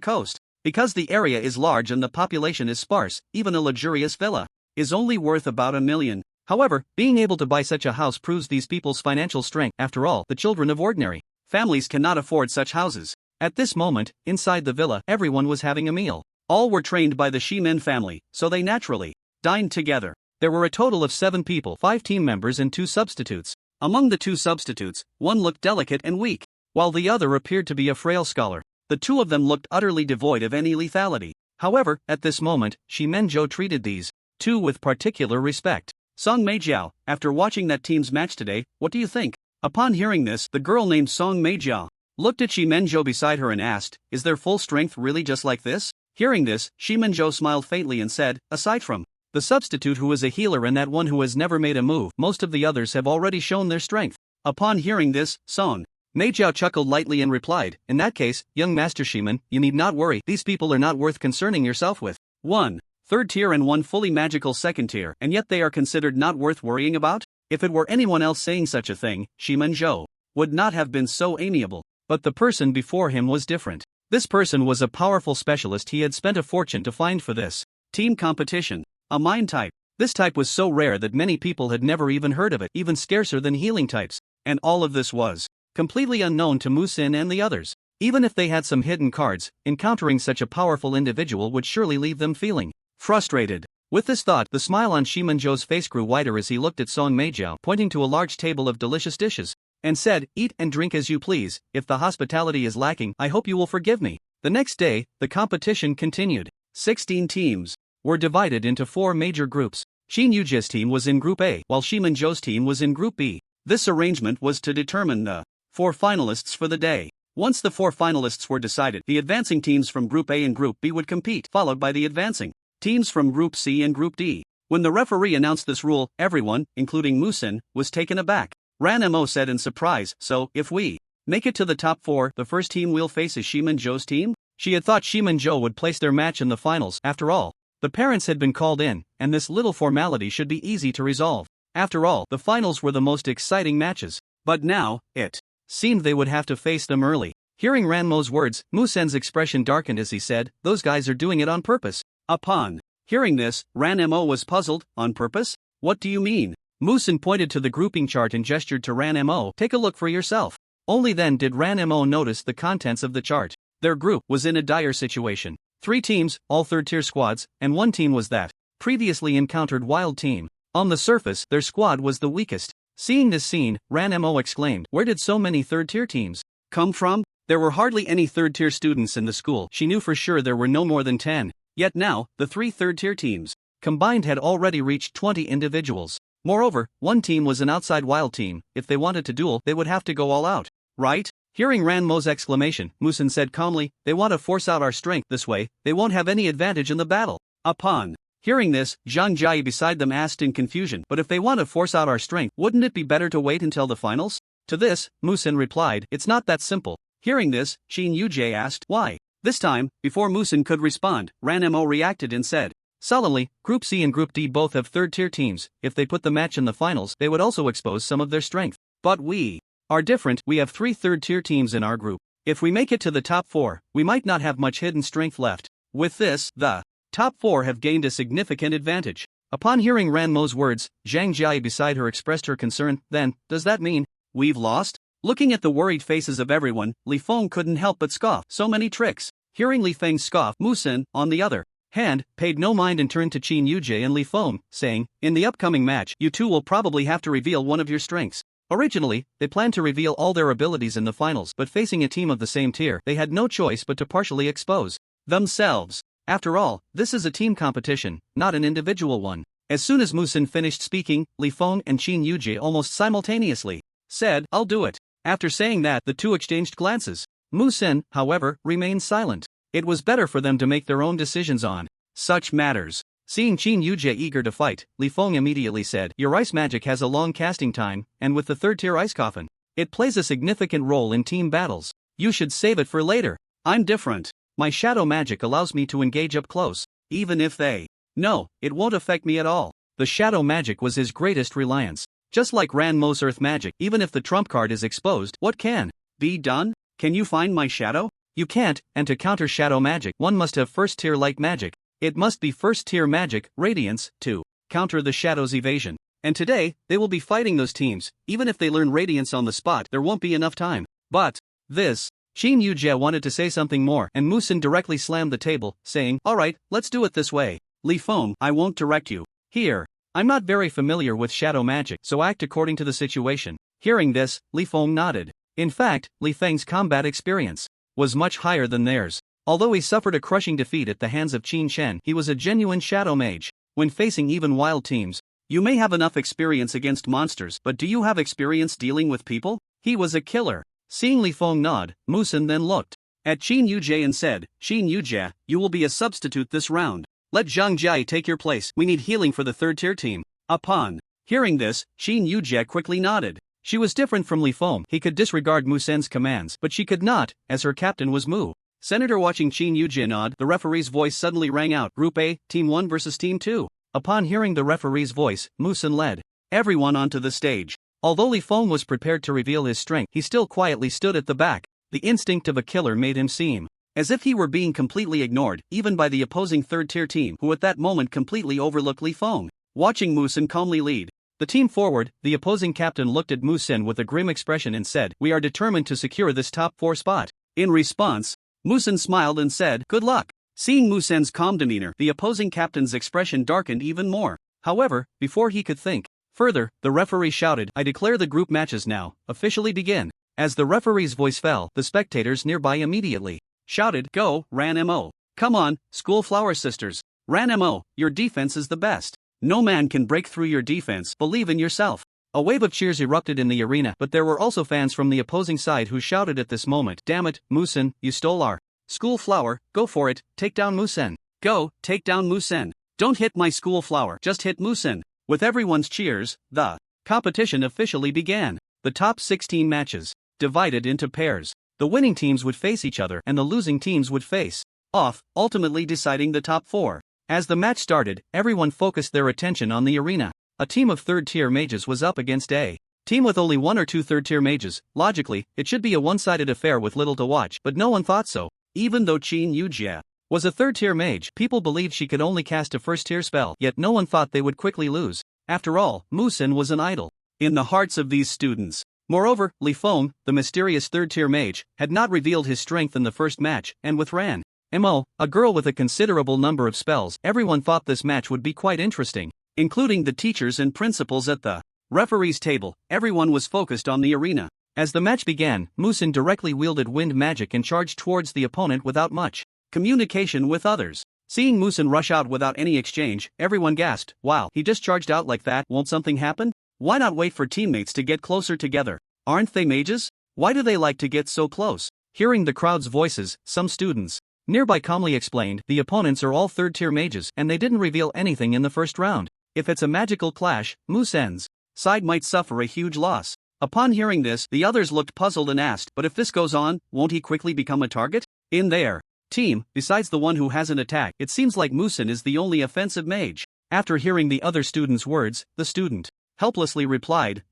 coast, because the area is large and the population is sparse, even a luxurious villa is only worth about 1 million. However, being able to buy such a house proves these people's financial strength. After all, the children of ordinary families cannot afford such houses. At this moment, inside the villa, everyone was having a meal. All were trained by the Shiman family, so they naturally dined together. There were a total of 7 people, 5 team members and 2 substitutes. Among the 2 substitutes, one looked delicate and weak, while the other appeared to be a frail scholar. The 2 of them looked utterly devoid of any lethality. However, at this moment, Shiman treated these 2 with particular respect. Song Meijiao, after watching that team's match today, what do you think? Upon hearing this, the girl named Song Meijiao looked at Shiman beside her and asked, "Is their full strength really just like this?" Hearing this, Shiman smiled faintly and said, "Aside from the substitute who is a healer and that one who has never made a move, most of the others have already shown their strength." Upon hearing this, Song Meijiao chuckled lightly and replied, "In that case, young Master Shiman, you need not worry. These people are not worth concerning yourself with. 1 third tier and 1 fully magical second tier, and yet they are considered not worth worrying about?" If it were anyone else saying such a thing, Shiman would not have been so amiable. But the person before him was different. This person was a powerful specialist. He had spent a fortune to find for this team competition. A mind type. This type was so rare that many people had never even heard of it, even scarcer than healing types. And all of this was completely unknown to Mu Sen and the others. Even if they had some hidden cards, encountering such a powerful individual would surely leave them feeling frustrated. With this thought, the smile on Shiman face grew wider as he looked at Song Meijiao, pointing to a large table of delicious dishes, and said, "Eat and drink as you please. If the hospitality is lacking, I hope you will forgive me." The next day, the competition continued. 16 teams were divided into 4 major groups. Qin Yujie's team was in Group A, while Shiman team was in Group B. This arrangement was to determine the 4 finalists for the day. Once the 4 finalists were decided, the advancing teams from Group A and Group B would compete, followed by the advancing teams from Group C and Group D. When the referee announced this rule, everyone, including Mu Sen, was taken aback. Ranmo said in surprise, "So, if we make it to the top 4, the first team we'll face is Shiman team?" She had thought Shiman would place their match in the finals. After all, The parents had been called in, and this little formality should be easy to resolve. After all, the finals were the most exciting matches. But now, it seemed they would have to face them early. Hearing Ranmo's words, Musen's expression darkened as he said, "Those guys are doing it on purpose." Upon hearing this, Ranmo was puzzled. On purpose? What do you mean? Musen pointed to the grouping chart and gestured to Ranmo. Take a look for yourself. Only then did Ranmo notice the contents of the chart. Their group was in a dire situation. 3 teams, all third-tier squads, and 1 team was that previously encountered wild team. On the surface, their squad was the weakest. Seeing this scene, Ranmo exclaimed, "Where did so many third-tier teams come from?" There were hardly any third-tier students in the school. She knew for sure there were no more than 10. Yet now, the 3 third-tier teams combined had already reached 20 individuals. Moreover, 1 team was an outside wild team. If they wanted to duel, they would have to go all out. Right? Hearing Ranmo's exclamation, Musen said calmly, "They want to force out our strength this way, they won't have any advantage in the battle." Upon hearing this, Zhang Jia beside them asked in confusion, "But if they want to force out our strength, wouldn't it be better to wait until the finals?" To this, Musen replied, "It's not that simple." Hearing this, Qin Yujie asked, "Why?" This time, before Musen could respond, Ranmo reacted and said, "Solemnly, Group C and Group D both have third-tier teams. If they put the match in the finals, they would also expose some of their strength. But we are different. We have 3 third-tier teams in our group. If we make it to the top 4, we might not have much hidden strength left." With this, the top 4 have gained a significant advantage. Upon hearing Ranmo's words, Zhang Jia beside her expressed her concern. "Then, does that mean we've lost?" Looking at the worried faces of everyone, Li Feng couldn't help but scoff. So many tricks. Hearing Li Feng scoff, Musen, on the other hand, paid no mind and turned to Qin Yujie and Li Feng, saying, "In the upcoming match, you two will probably have to reveal one of your strengths." Originally, they planned to reveal all their abilities in the finals, but facing a team of the same tier, they had no choice but to partially expose themselves. After all, this is a team competition, not an individual one. As soon as Musen finished speaking, Li Feng and Qin Yujie almost simultaneously said, "I'll do it." After saying that, the two exchanged glances. Musen, however, remained silent. It was better for them to make their own decisions on such matters. Seeing Qin Yujie eager to fight, Li Feng immediately said, "Your ice magic has a long casting time, and with the third-tier ice coffin, it plays a significant role in team battles. You should save it for later. I'm different. My shadow magic allows me to engage up close, even if they no, it won't affect me at all." The shadow magic was his greatest reliance. Just like Ranmo's earth magic, even if the trump card is exposed, what can be done? Can you find my shadow? You can't, and to counter shadow magic, one must have first-tier light magic. It must be first-tier magic, radiance, to counter the shadow's evasion. And today, they will be fighting those teams. Even if they learn radiance on the spot, there won't be enough time. But this Qin Yujie wanted to say something more, and Musen directly slammed the table, saying, "Alright, let's do it this way. Li Feng, I won't direct you. Here. I'm not very familiar with shadow magic, so act according to the situation." Hearing this, Li Feng nodded. In fact, Li Feng's combat experience was much higher than theirs. Although he suffered a crushing defeat at the hands of Qin Chen, he was a genuine shadow mage. When facing even wild teams, you may have enough experience against monsters, but do you have experience dealing with people? He was a killer. Seeing Li Feng nod, Musen then looked at Qin Yujie and said, "Qin Yujie, you will be a substitute this round. Let Zhang Jia take your place. We need healing for the third-tier team." Upon hearing this, Qin Yujie quickly nodded. She was different from Li Feng. He could disregard Musen's commands, but she could not, as her captain was Mu. Senator. Watching Qin Yujie nod, the referee's voice suddenly rang out, "Group A, Team 1 versus Team 2. Upon hearing the referee's voice, Musen led everyone onto the stage. Although Li Feng was prepared to reveal his strength, he still quietly stood at the back. The instinct of a killer made him seem as if he were being completely ignored, even by the opposing third-tier team, who at that moment completely overlooked Li Feng. Watching Musen calmly lead the team forward, the opposing captain looked at Musen with a grim expression and said, "We are determined to secure this top 4 spot." In response, Musen smiled and said, "Good luck." Seeing Musen's calm demeanor, the opposing captain's expression darkened even more. However, before he could think further, the referee shouted, "I declare the group matches now officially begin." As the referee's voice fell, the spectators nearby immediately shouted, "Go, Ranmo. Come on, school flower sisters. Ranmo, your defense is the best. No man can break through your defense. Believe in yourself." A wave of cheers erupted in the arena, but there were also fans from the opposing side who shouted at this moment, "Damn it, Musen, you stole our school flower. Go for it, take down Musen. Go, take down Musen. Don't hit my school flower, just hit Musen." With everyone's cheers, the competition officially began. The top 16 matches divided into pairs. The winning teams would face each other and the losing teams would face off, ultimately deciding the top 4. As the match started, everyone focused their attention on the arena. A team of third-tier mages was up against a team with only 1 or 2 third-tier mages. Logically, it should be a one-sided affair with little to watch, but no one thought so. Even though Chen Yujia was a third-tier mage, people believed she could only cast a first-tier spell, yet no one thought they would quickly lose. After all, Musen was an idol in the hearts of these students. Moreover, Li Feng, the mysterious third-tier mage, had not revealed his strength in the first match, and with Ranmo, a girl with a considerable number of spells, everyone thought this match would be quite interesting. Including the teachers and principals at the referee's table, everyone was focused on the arena. As the match began, Musen directly wielded wind magic and charged towards the opponent without much communication with others. Seeing Musen rush out without any exchange, everyone gasped, "Wow, he just charged out like that, won't something happen? Why not wait for teammates to get closer together? Aren't they mages? Why do they like to get so close?" Hearing the crowd's voices, some students nearby calmly explained, "The opponents are all third-tier mages, and they didn't reveal anything in the first round. If it's a magical clash, Musen's side might suffer a huge loss." Upon hearing this, the others looked puzzled and asked, "But if this goes on, won't he quickly become a target?" In their team, besides the one who hasn't attacked, it seems like Musen is the only offensive mage. After hearing the other student's words, the student helplessly replied,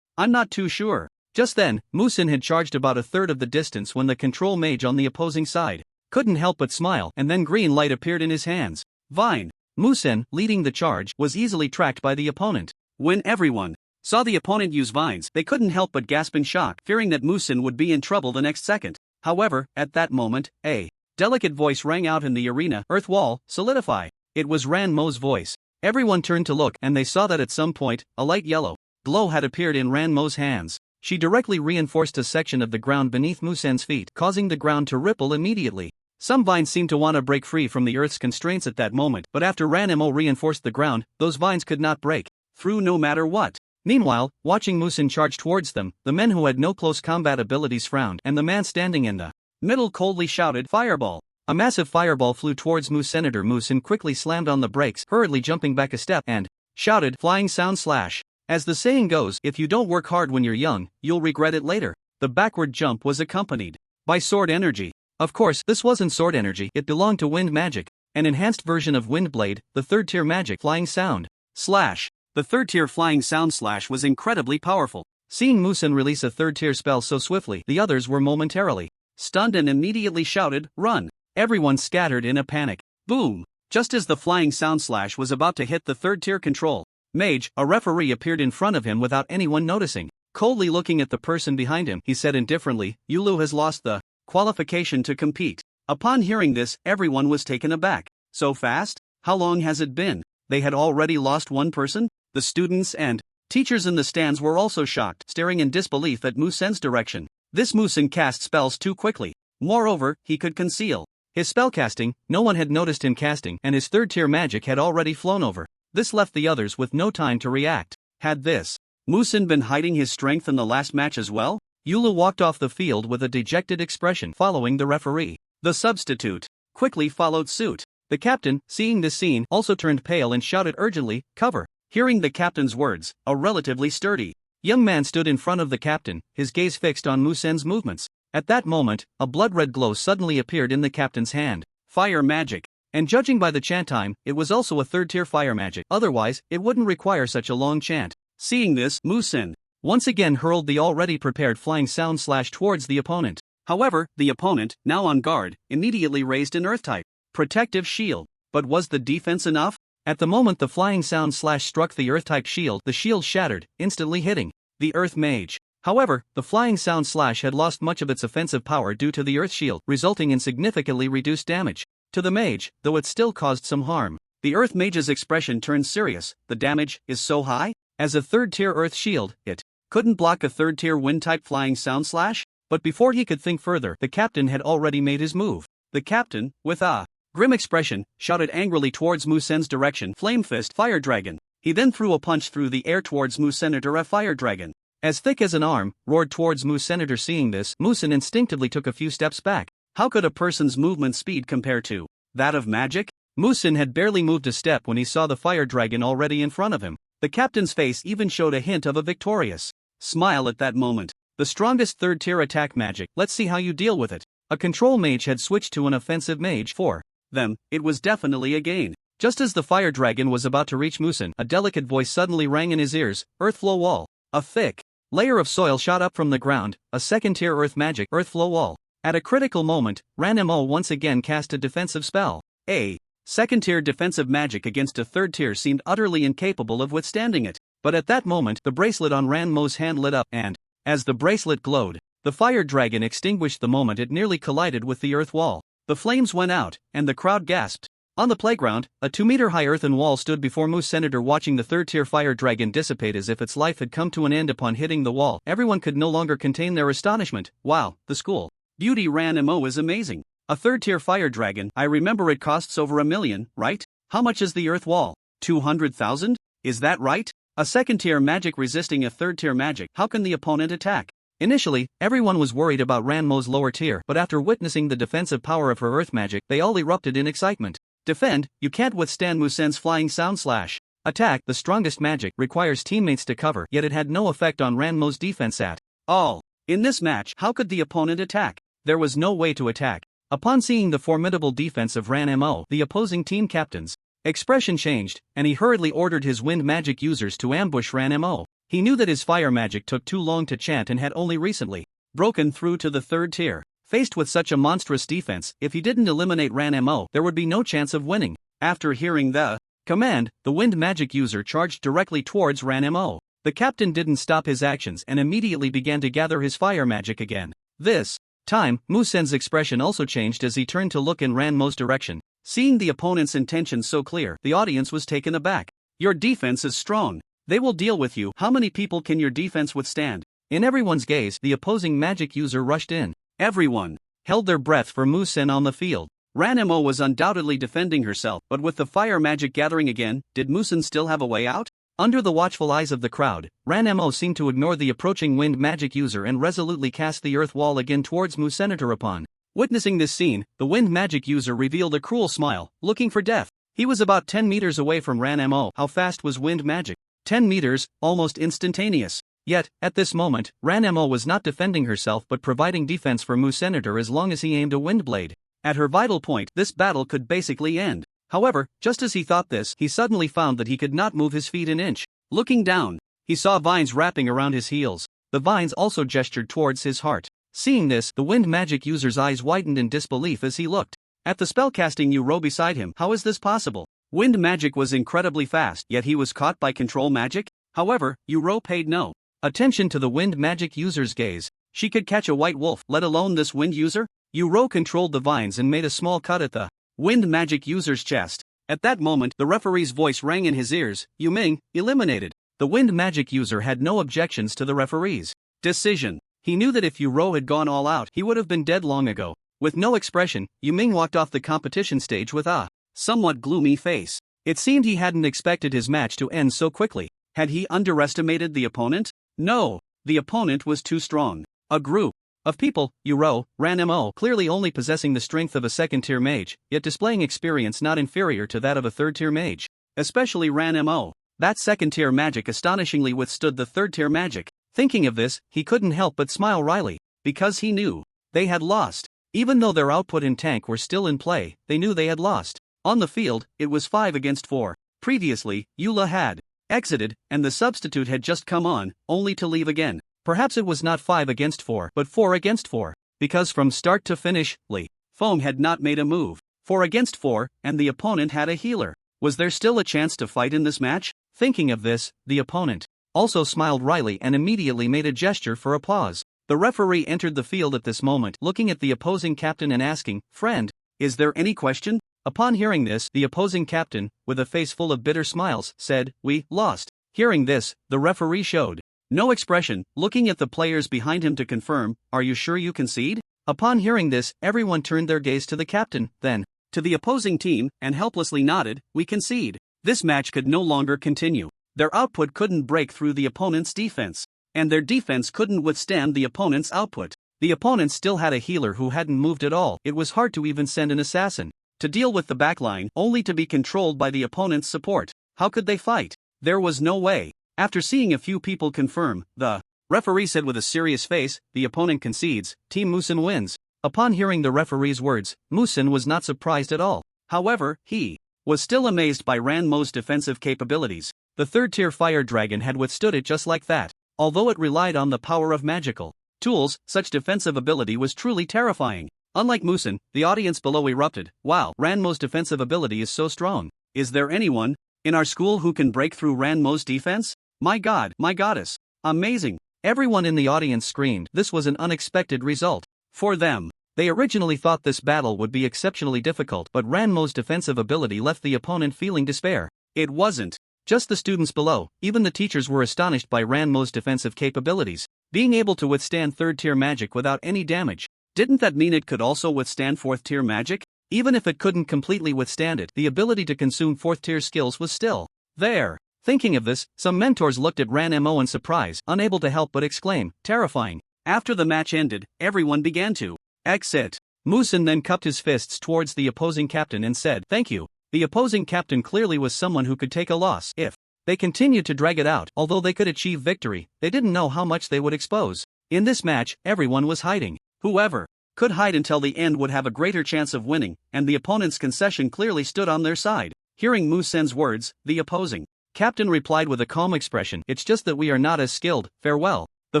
"I'm not too sure." Just then, Musen had charged about a third of the distance when the control mage on the opposing side couldn't help but smile, and then green light appeared in his hands. Vine. Musen, leading the charge, was easily tracked by the opponent. When everyone saw the opponent use vines, they couldn't help but gasp in shock, fearing that Musen would be in trouble the next second. However, at that moment, a delicate voice rang out in the arena, "Earth wall, solidify." It was Ranmo's voice. Everyone turned to look, and they saw that at some point, a light yellow glow had appeared in Ranmo's hands. She directly reinforced a section of the ground beneath Musen's feet, causing the ground to ripple immediately. Some vines seemed to want to break free from the earth's constraints at that moment, but after Ranmo reinforced the ground, those vines could not break through no matter what. Meanwhile, watching Musen charge towards them, the men who had no close combat abilities frowned, and the man standing in the middle coldly shouted, "Fireball!" A massive fireball flew towards Musen. Musen quickly slammed on the brakes, hurriedly jumping back a step, and shouted, "Flying sound slash." As the saying goes, if you don't work hard when you're young, you'll regret it later. The backward jump was accompanied by sword energy. Of course, this wasn't sword energy, it belonged to wind magic, an enhanced version of wind blade, the third-tier magic flying sound slash. The third-tier flying sound slash was incredibly powerful. Seeing Musen release a third-tier spell so swiftly, the others were momentarily stunned and immediately shouted, "Run!" Everyone scattered in a panic. Boom! Just as the flying sound slash was about to hit the third-tier control mage, a referee appeared in front of him without anyone noticing. Coldly looking at the person behind him, he said indifferently, "Yulu has lost the qualification to compete." Upon hearing this, everyone was taken aback. So fast? How long has it been? They had already lost one person? The students and teachers in the stands were also shocked, staring in disbelief at Musen's direction. This Musen cast spells too quickly. Moreover, he could conceal his spellcasting, no one had noticed him casting, and his third-tier magic had already flown over. This left the others with no time to react. Had this Musen been hiding his strength in the last match as well? Yulu walked off the field with a dejected expression, following the referee. The substitute quickly followed suit. The captain, seeing this scene, also turned pale and shouted urgently, "Cover!" Hearing the captain's words, a relatively sturdy young man stood in front of the captain, his gaze fixed on Musen's movements. At that moment, a blood-red glow suddenly appeared in the captain's hand. Fire magic. And judging by the chant time, it was also a third-tier fire magic, otherwise, it wouldn't require such a long chant. Seeing this, Musen once again hurled the already prepared flying sound slash towards the opponent. However, the opponent, now on guard, immediately raised an earth-type protective shield. But was the defense enough? At the moment the flying sound slash struck the earth-type shield, the shield shattered, instantly hitting the earth mage. However, the flying sound slash had lost much of its offensive power due to the earth shield, resulting in significantly reduced damage to the mage, though it still caused some harm. The earth mage's expression turned serious. The damage is so high? As a third-tier earth shield, it couldn't block a third-tier wind-type flying sound slash? But before he could think further, the captain had already made his move. The captain, with a grim expression, shouted angrily towards Musen's direction, "Flame Fist, Fire Dragon." He then threw a punch through the air towards Musen. A fire dragon, as thick as an arm, roared towards Musen. Seeing this, Musen instinctively took a few steps back. How could a person's movement speed compare to that of magic? Musen had barely moved a step when he saw the fire dragon already in front of him. The captain's face even showed a hint of a victorious smile at that moment. The strongest third-tier attack magic, let's see how you deal with it. A control mage had switched to an offensive mage. For them, it was definitely a gain. Just as the fire dragon was about to reach Musen, a delicate voice suddenly rang in his ears, Earth Flow Wall. A thick layer of soil shot up from the ground, a second-tier earth magic, Earth Flow Wall. At a critical moment, Ranmo once again cast a defensive spell. A second-tier defensive magic against a third-tier seemed utterly incapable of withstanding it. But at that moment, the bracelet on Ranmo's hand lit up, and, as the bracelet glowed, the fire dragon extinguished the moment it nearly collided with the earth wall. The flames went out, and the crowd gasped. On the playground, a 2-meter-high earthen wall stood before Moose Senator, watching the third-tier fire dragon dissipate as if its life had come to an end upon hitting the wall. Everyone could no longer contain their astonishment. Wow, the school beauty Ranmo is amazing. A third-tier fire dragon, I remember it costs over $1 million, right? How much is the earth wall? 200,000? Is that right? A second-tier magic resisting a third-tier magic. How can the opponent attack? Initially, everyone was worried about Ranmo's lower tier, but after witnessing the defensive power of her earth magic, they all erupted in excitement. Defend, you can't withstand Musen's flying sound slash. Attack, the strongest magic, requires teammates to cover, yet it had no effect on Ranmo's defense at all. In this match, how could the opponent attack? There was no way to attack. Upon seeing the formidable defense of Ranmo, the opposing team captain's expression changed, and he hurriedly ordered his wind magic users to ambush Ranmo. He knew that his fire magic took too long to chant and had only recently broken through to the third tier. Faced with such a monstrous defense, if he didn't eliminate Ranmo, there would be no chance of winning. After hearing the command, the wind magic user charged directly towards Ranmo. The captain didn't stop his actions and immediately began to gather his fire magic again. This time, Musen's expression also changed as he turned to look in Ranmo's direction. Seeing the opponent's intentions so clear, the audience was taken aback. Your defense is strong. They will deal with you. How many people can your defense withstand? In everyone's gaze, the opposing magic user rushed in. Everyone held their breath for Musen on the field. Ranmo was undoubtedly defending herself, but with the fire magic gathering again, did Musen still have a way out? Under the watchful eyes of the crowd, Ranmo seemed to ignore the approaching wind magic user and resolutely cast the earth wall again towards Musenator. Upon witnessing this scene, the wind magic user revealed a cruel smile, looking for death. He was about 10 meters away from Ranmo. How fast was wind magic? 10 meters, almost instantaneous. Yet, at this moment, Ranmo was not defending herself but providing defense for Musenator as long as he aimed a wind blade. At her vital point, this battle could basically end. However, just as he thought this, he suddenly found that he could not move his feet an inch. Looking down, he saw vines wrapping around his heels. The vines also gestured towards his heart. Seeing this, the wind magic user's eyes widened in disbelief as he looked at the spellcasting Uro beside him. How is this possible? Wind magic was incredibly fast, yet he was caught by control magic? However, Uro paid no attention to the wind magic user's gaze. She could catch a white wolf, let alone this wind user? Uro controlled the vines and made a small cut at the wind magic user's chest. At that moment, the referee's voice rang in his ears. Yuming, eliminated. The wind magic user had no objections to the referee's decision. He knew that if Uro had gone all out, he would have been dead long ago. With no expression, Yuming walked off the competition stage with a somewhat gloomy face. It seemed he hadn't expected his match to end so quickly. Had he underestimated the opponent? No, the opponent was too strong. A group of people, Uro, Ranmo, clearly only possessing the strength of a second-tier mage, yet displaying experience not inferior to that of a third-tier mage. Especially Ranmo. That second-tier magic astonishingly withstood the third-tier magic. Thinking of this, he couldn't help but smile wryly, because he knew they had lost. Even though their output and tank were still in play, they knew they had lost. On the field, it was 5 against 4. Previously, Eula had exited, and the substitute had just come on, only to leave again. Perhaps it was not 5 against 4, but 4 against 4. Because from start to finish, Lee Foam had not made a move. 4 against 4, and the opponent had a healer. Was there still a chance to fight in this match? Thinking of this, the opponent also smiled wryly and immediately made a gesture for applause. The referee entered the field at this moment, looking at the opposing captain and asking, "Friend, is there any question?" Upon hearing this, the opposing captain, with a face full of bitter smiles, said, "We lost." Hearing this, the referee showed no expression, looking at the players behind him to confirm, "Are you sure you concede?" Upon hearing this, everyone turned their gaze to the captain, then to the opposing team, and helplessly nodded, "We concede." This match could no longer continue. Their output couldn't break through the opponent's defense, and their defense couldn't withstand the opponent's output. The opponent still had a healer who hadn't moved at all. It was hard to even send an assassin to deal with the backline, only to be controlled by the opponent's support. How could they fight? There was no way. After seeing a few people confirm, the referee said with a serious face, "The opponent concedes, Team Musen wins." Upon hearing the referee's words, Musen was not surprised at all. However, he was still amazed by Ranmo's defensive capabilities. The third-tier fire dragon had withstood it just like that. Although it relied on the power of magical tools, such defensive ability was truly terrifying. Unlike Musen, the audience below erupted. Wow, Ranmo's defensive ability is so strong. Is there anyone in our school who can break through Ranmo's defense? My god, my goddess. Amazing. Everyone in the audience screamed. This was an unexpected result for them. They originally thought this battle would be exceptionally difficult, but Ranmo's defensive ability left the opponent feeling despair. It wasn't just the students below, even the teachers were astonished by Ranmo's defensive capabilities, being able to withstand third-tier magic without any damage. Didn't that mean it could also withstand fourth-tier magic? Even if it couldn't completely withstand it, the ability to consume fourth-tier skills was still there. Thinking of this, some mentors looked at Ranmo in surprise, unable to help but exclaim, terrifying. After the match ended, everyone began to exit. Musen then cupped his fists towards the opposing captain and said, thank you. The opposing captain clearly was someone who could take a loss if they continued to drag it out. Although they could achieve victory, they didn't know how much they would expose. In this match, everyone was hiding. Whoever could hide until the end would have a greater chance of winning, and the opponent's concession clearly stood on their side. Hearing Musen's words, the opposing captain replied with a calm expression, it's just that we are not as skilled, farewell. The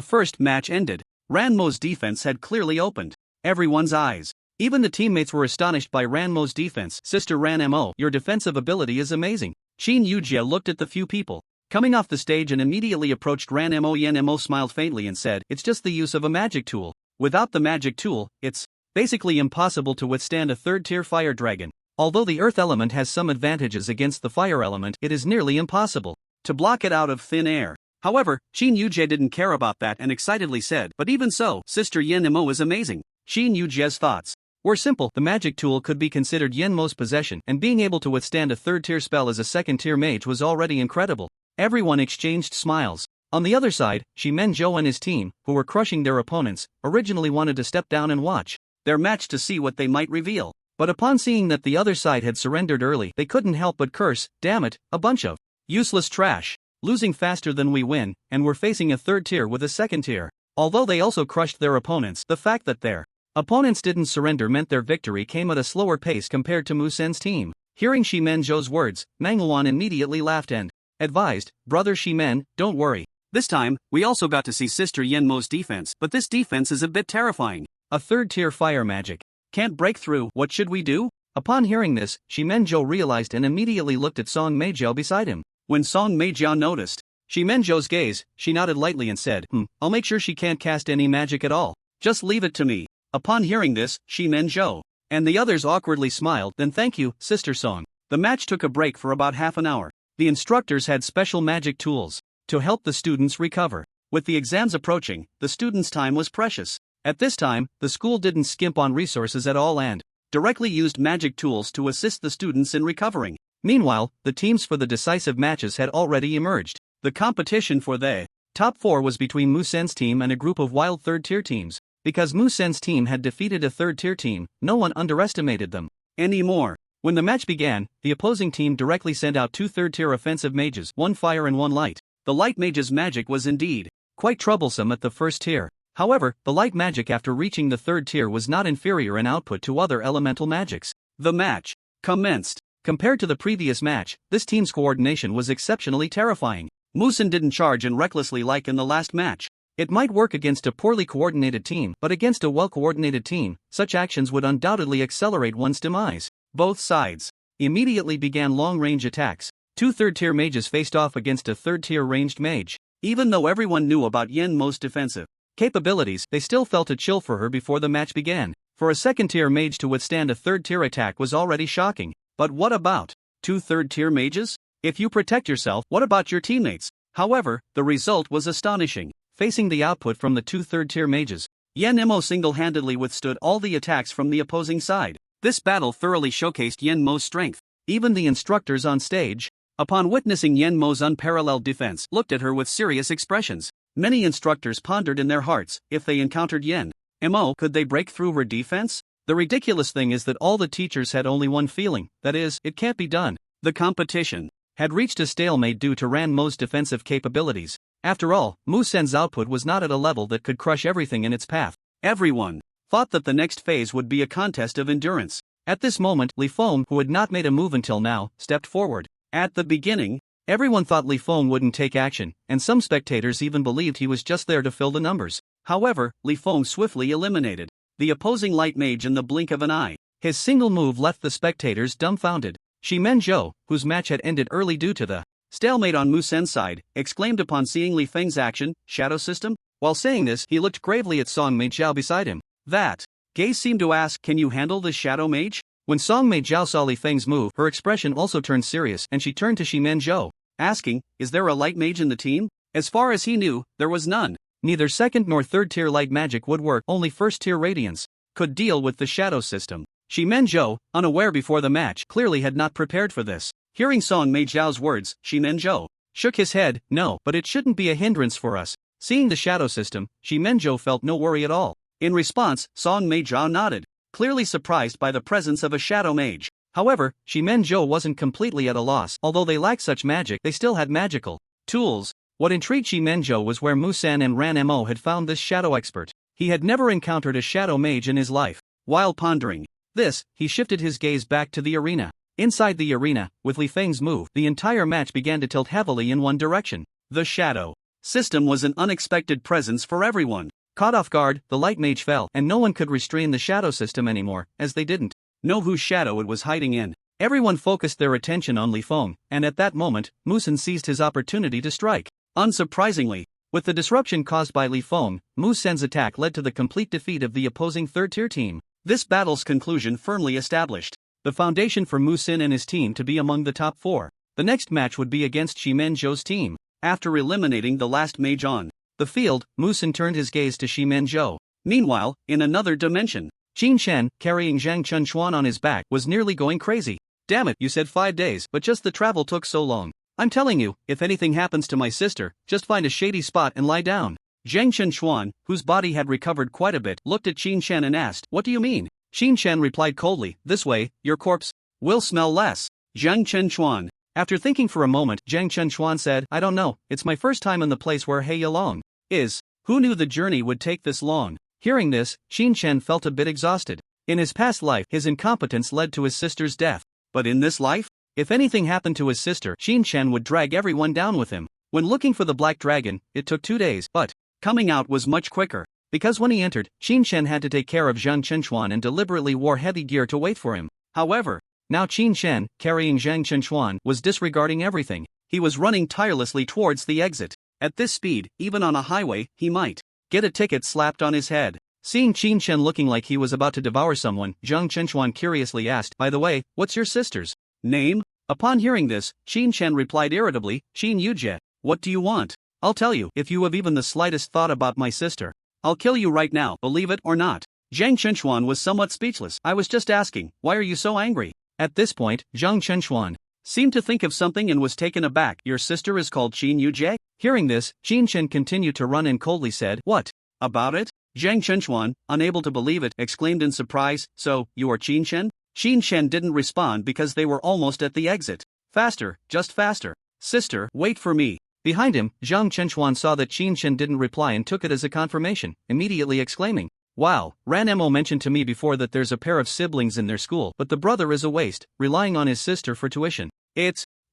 first match ended. Ranmo's defense had clearly opened everyone's eyes. Even the teammates were astonished by Ranmo's defense. Sister Ranmo, your defensive ability is amazing. Chen Yujia looked at the few people coming off the stage and immediately approached Ranmo. Yanmo smiled faintly and said, it's just the use of a magic tool. Without the magic tool, it's basically impossible to withstand a third-tier fire dragon. Although the earth element has some advantages against the fire element, it is nearly impossible to block it out of thin air. However, Chen Yujie didn't care about that and excitedly said, but even so, Sister Yanmo is amazing. Chen Yujie's thoughts were simple. The magic tool could be considered Yanmo's possession, and being able to withstand a third-tier spell as a second-tier mage was already incredible. Everyone exchanged smiles. On the other side, Shiman Zhou and his team, who were crushing their opponents, originally wanted to step down and watch their match to see what they might reveal. But upon seeing that the other side had surrendered early, they couldn't help but curse, damn it, a bunch of useless trash. Losing faster than we win, and we're facing a third tier with a second tier. Although they also crushed their opponents, the fact that their opponents didn't surrender meant their victory came at a slower pace compared to Musen's team. Hearing Shiman Zhou's words, Manhwa immediately laughed and advised, brother Shiman, don't worry. This time, we also got to see Sister Yanmo's defense, but this defense is a bit terrifying. A third-tier fire magic can't break through. What should we do? Upon hearing this, Shiman Zhou realized and immediately looked at Song Meijiao beside him. When Song Meijiao noticed Shiman Zhou's gaze, she nodded lightly and said, I'll make sure she can't cast any magic at all. Just leave it to me. Upon hearing this, Shiman Zhou and the others awkwardly smiled. Then thank you, Sister Song. The match took a break for about half an hour. The instructors had special magic tools to help the students recover. With the exams approaching, the students' time was precious. At this time, the school didn't skimp on resources at all and directly used magic tools to assist the students in recovering. Meanwhile, the teams for the decisive matches had already emerged. The competition for the top 4 was between Musen's team and a group of wild third-tier teams. Because Musen's team had defeated a third-tier team, no one underestimated them anymore. When the match began, the opposing team directly sent out 2 third-tier offensive mages, 1 fire and 1 light. The light mage's magic was indeed quite troublesome at the first tier. However, the light magic after reaching the third tier was not inferior in output to other elemental magics. The match commenced. Compared to the previous match, this team's coordination was exceptionally terrifying. Musen didn't charge in recklessly like in the last match. It might work against a poorly coordinated team, but against a well-coordinated team, such actions would undoubtedly accelerate one's demise. Both sides immediately began long-range attacks. 2 third-tier mages faced off against a third-tier ranged mage. Even though everyone knew about Yanmo's defensive capabilities, they still felt a chill for her before the match began. For a second-tier mage to withstand a third-tier attack was already shocking. But what about 2 third-tier mages? If you protect yourself, what about your teammates? However, the result was astonishing. Facing the output from the 2 third-tier mages, Yanmo single-handedly withstood all the attacks from the opposing side. This battle thoroughly showcased Yanmo's strength. Even the instructors on stage, upon witnessing Yanmo's unparalleled defense, looked at her with serious expressions. Many instructors pondered in their hearts, if they encountered Yanmo, could they break through her defense? The ridiculous thing is that all the teachers had only one feeling, that is, it can't be done. The competition had reached a stalemate due to Ranmo's defensive capabilities. After all, Musen's output was not at a level that could crush everything in its path. Everyone thought that the next phase would be a contest of endurance. At this moment, Li Feng, who had not made a move until now, stepped forward. At the beginning, everyone thought Li Feng wouldn't take action, and some spectators even believed he was just there to fill the numbers. However, Li Feng swiftly eliminated the opposing light mage in the blink of an eye. His single move left the spectators dumbfounded. Shiman Zhou, whose match had ended early due to the stalemate on Mu Sen's side, exclaimed upon seeing Li Feng's action, "Shadow system?" While saying this, he looked gravely at Song Mei Zhao beside him. That gaze seemed to ask, "Can you handle this shadow mage?" When Song Mei Zhao saw Li Feng's move, her expression also turned serious and she turned to Shiman Zhou, asking, "Is there a light mage in the team?" As far as he knew, there was none. Neither second nor third tier light magic would work, only first tier radiance could deal with the shadow system. Shiman Zhou, unaware before the match, clearly had not prepared for this. Hearing Song Mei Zhao's words, Shiman Zhou shook his head. "No, but it shouldn't be a hindrance for us." Seeing the shadow system, Shiman Zhou felt no worry at all. In response, Song Mei Zhao nodded, clearly surprised by the presence of a shadow mage. However, Shiman Zhou wasn't completely at a loss. Although they lacked such magic, they still had magical tools. What intrigued Shiman Zhou was where Mu Sen and Ranmo had found this shadow expert. He had never encountered a shadow mage in his life. While pondering this, he shifted his gaze back to the arena. Inside the arena, with Li Feng's move, the entire match began to tilt heavily in one direction. The shadow system was an unexpected presence for everyone. Caught off guard, the light mage fell, and no one could restrain the shadow system anymore, as they didn't know whose shadow it was hiding in. Everyone focused their attention on Li Feng, and at that moment, Mu Sen seized his opportunity to strike. Unsurprisingly, with the disruption caused by Li Feng, Mu Sen's attack led to the complete defeat of the opposing third-tier team. This battle's conclusion firmly established the foundation for Mu Sen and his team to be among the top 4. The next match would be against Shiman Zhou's team. After eliminating the last mage on the field, Mu Sen turned his gaze to Shiman Zhou. Meanwhile, in another dimension, Qin Chen, carrying Zhang Chunchuan on his back, was nearly going crazy. "Damn it, you said 5 days, but just the travel took so long. I'm telling you, if anything happens to my sister, just find a shady spot and lie down." Zhang Chunchuan, whose body had recovered quite a bit, looked at Qin Chen and asked, "What do you mean?" Qin Chen replied coldly, "This way, your corpse will smell less." Zhang Chunchuan. After thinking for a moment, Zhang Chunchuan said, "I don't know, it's my first time in the place where He Yalong is. Who knew the journey would take this long?" Hearing this, Qin Chen felt a bit exhausted. In his past life, his incompetence led to his sister's death. But in this life, if anything happened to his sister, Qin Chen would drag everyone down with him. When looking for the Black Dragon, it took 2 days, but coming out was much quicker. Because when he entered, Qin Chen had to take care of Zhang Chunchuan and deliberately wore heavy gear to wait for him. However, now Qin Chen, carrying Zhang Chunchuan, was disregarding everything. He was running tirelessly towards the exit. At this speed, even on a highway, he might get a ticket slapped on his head. Seeing Qin Chen looking like he was about to devour someone, Zhang Chunchuan curiously asked, "By the way, what's your sister's name?" Upon hearing this, Qin Chen replied irritably, "Qin Yujie. What do you want?" "I'll tell you, if you have even the slightest thought about my sister, I'll kill you right now, believe it or not." Zhang Chunchuan was somewhat speechless. "I was just asking, why are you so angry?" At this point, Zhang Chunchuan seemed to think of something and was taken aback. "Your sister is called Qin Yujie?" Hearing this, Qin Chen continued to run and coldly said, "What about it?" Zhang Chunchuan, unable to believe it, exclaimed in surprise, "So, you are Qin Chen?" Qin Chen didn't respond because they were almost at the exit. "Faster, just faster. Sister, wait for me." Behind him, Zhang Chunchuan saw that Qin Chen didn't reply and took it as a confirmation, immediately exclaiming, "Wow, Ranmo mentioned to me before that there's a pair of siblings in their school, but the brother is a waste, relying on his sister for tuition.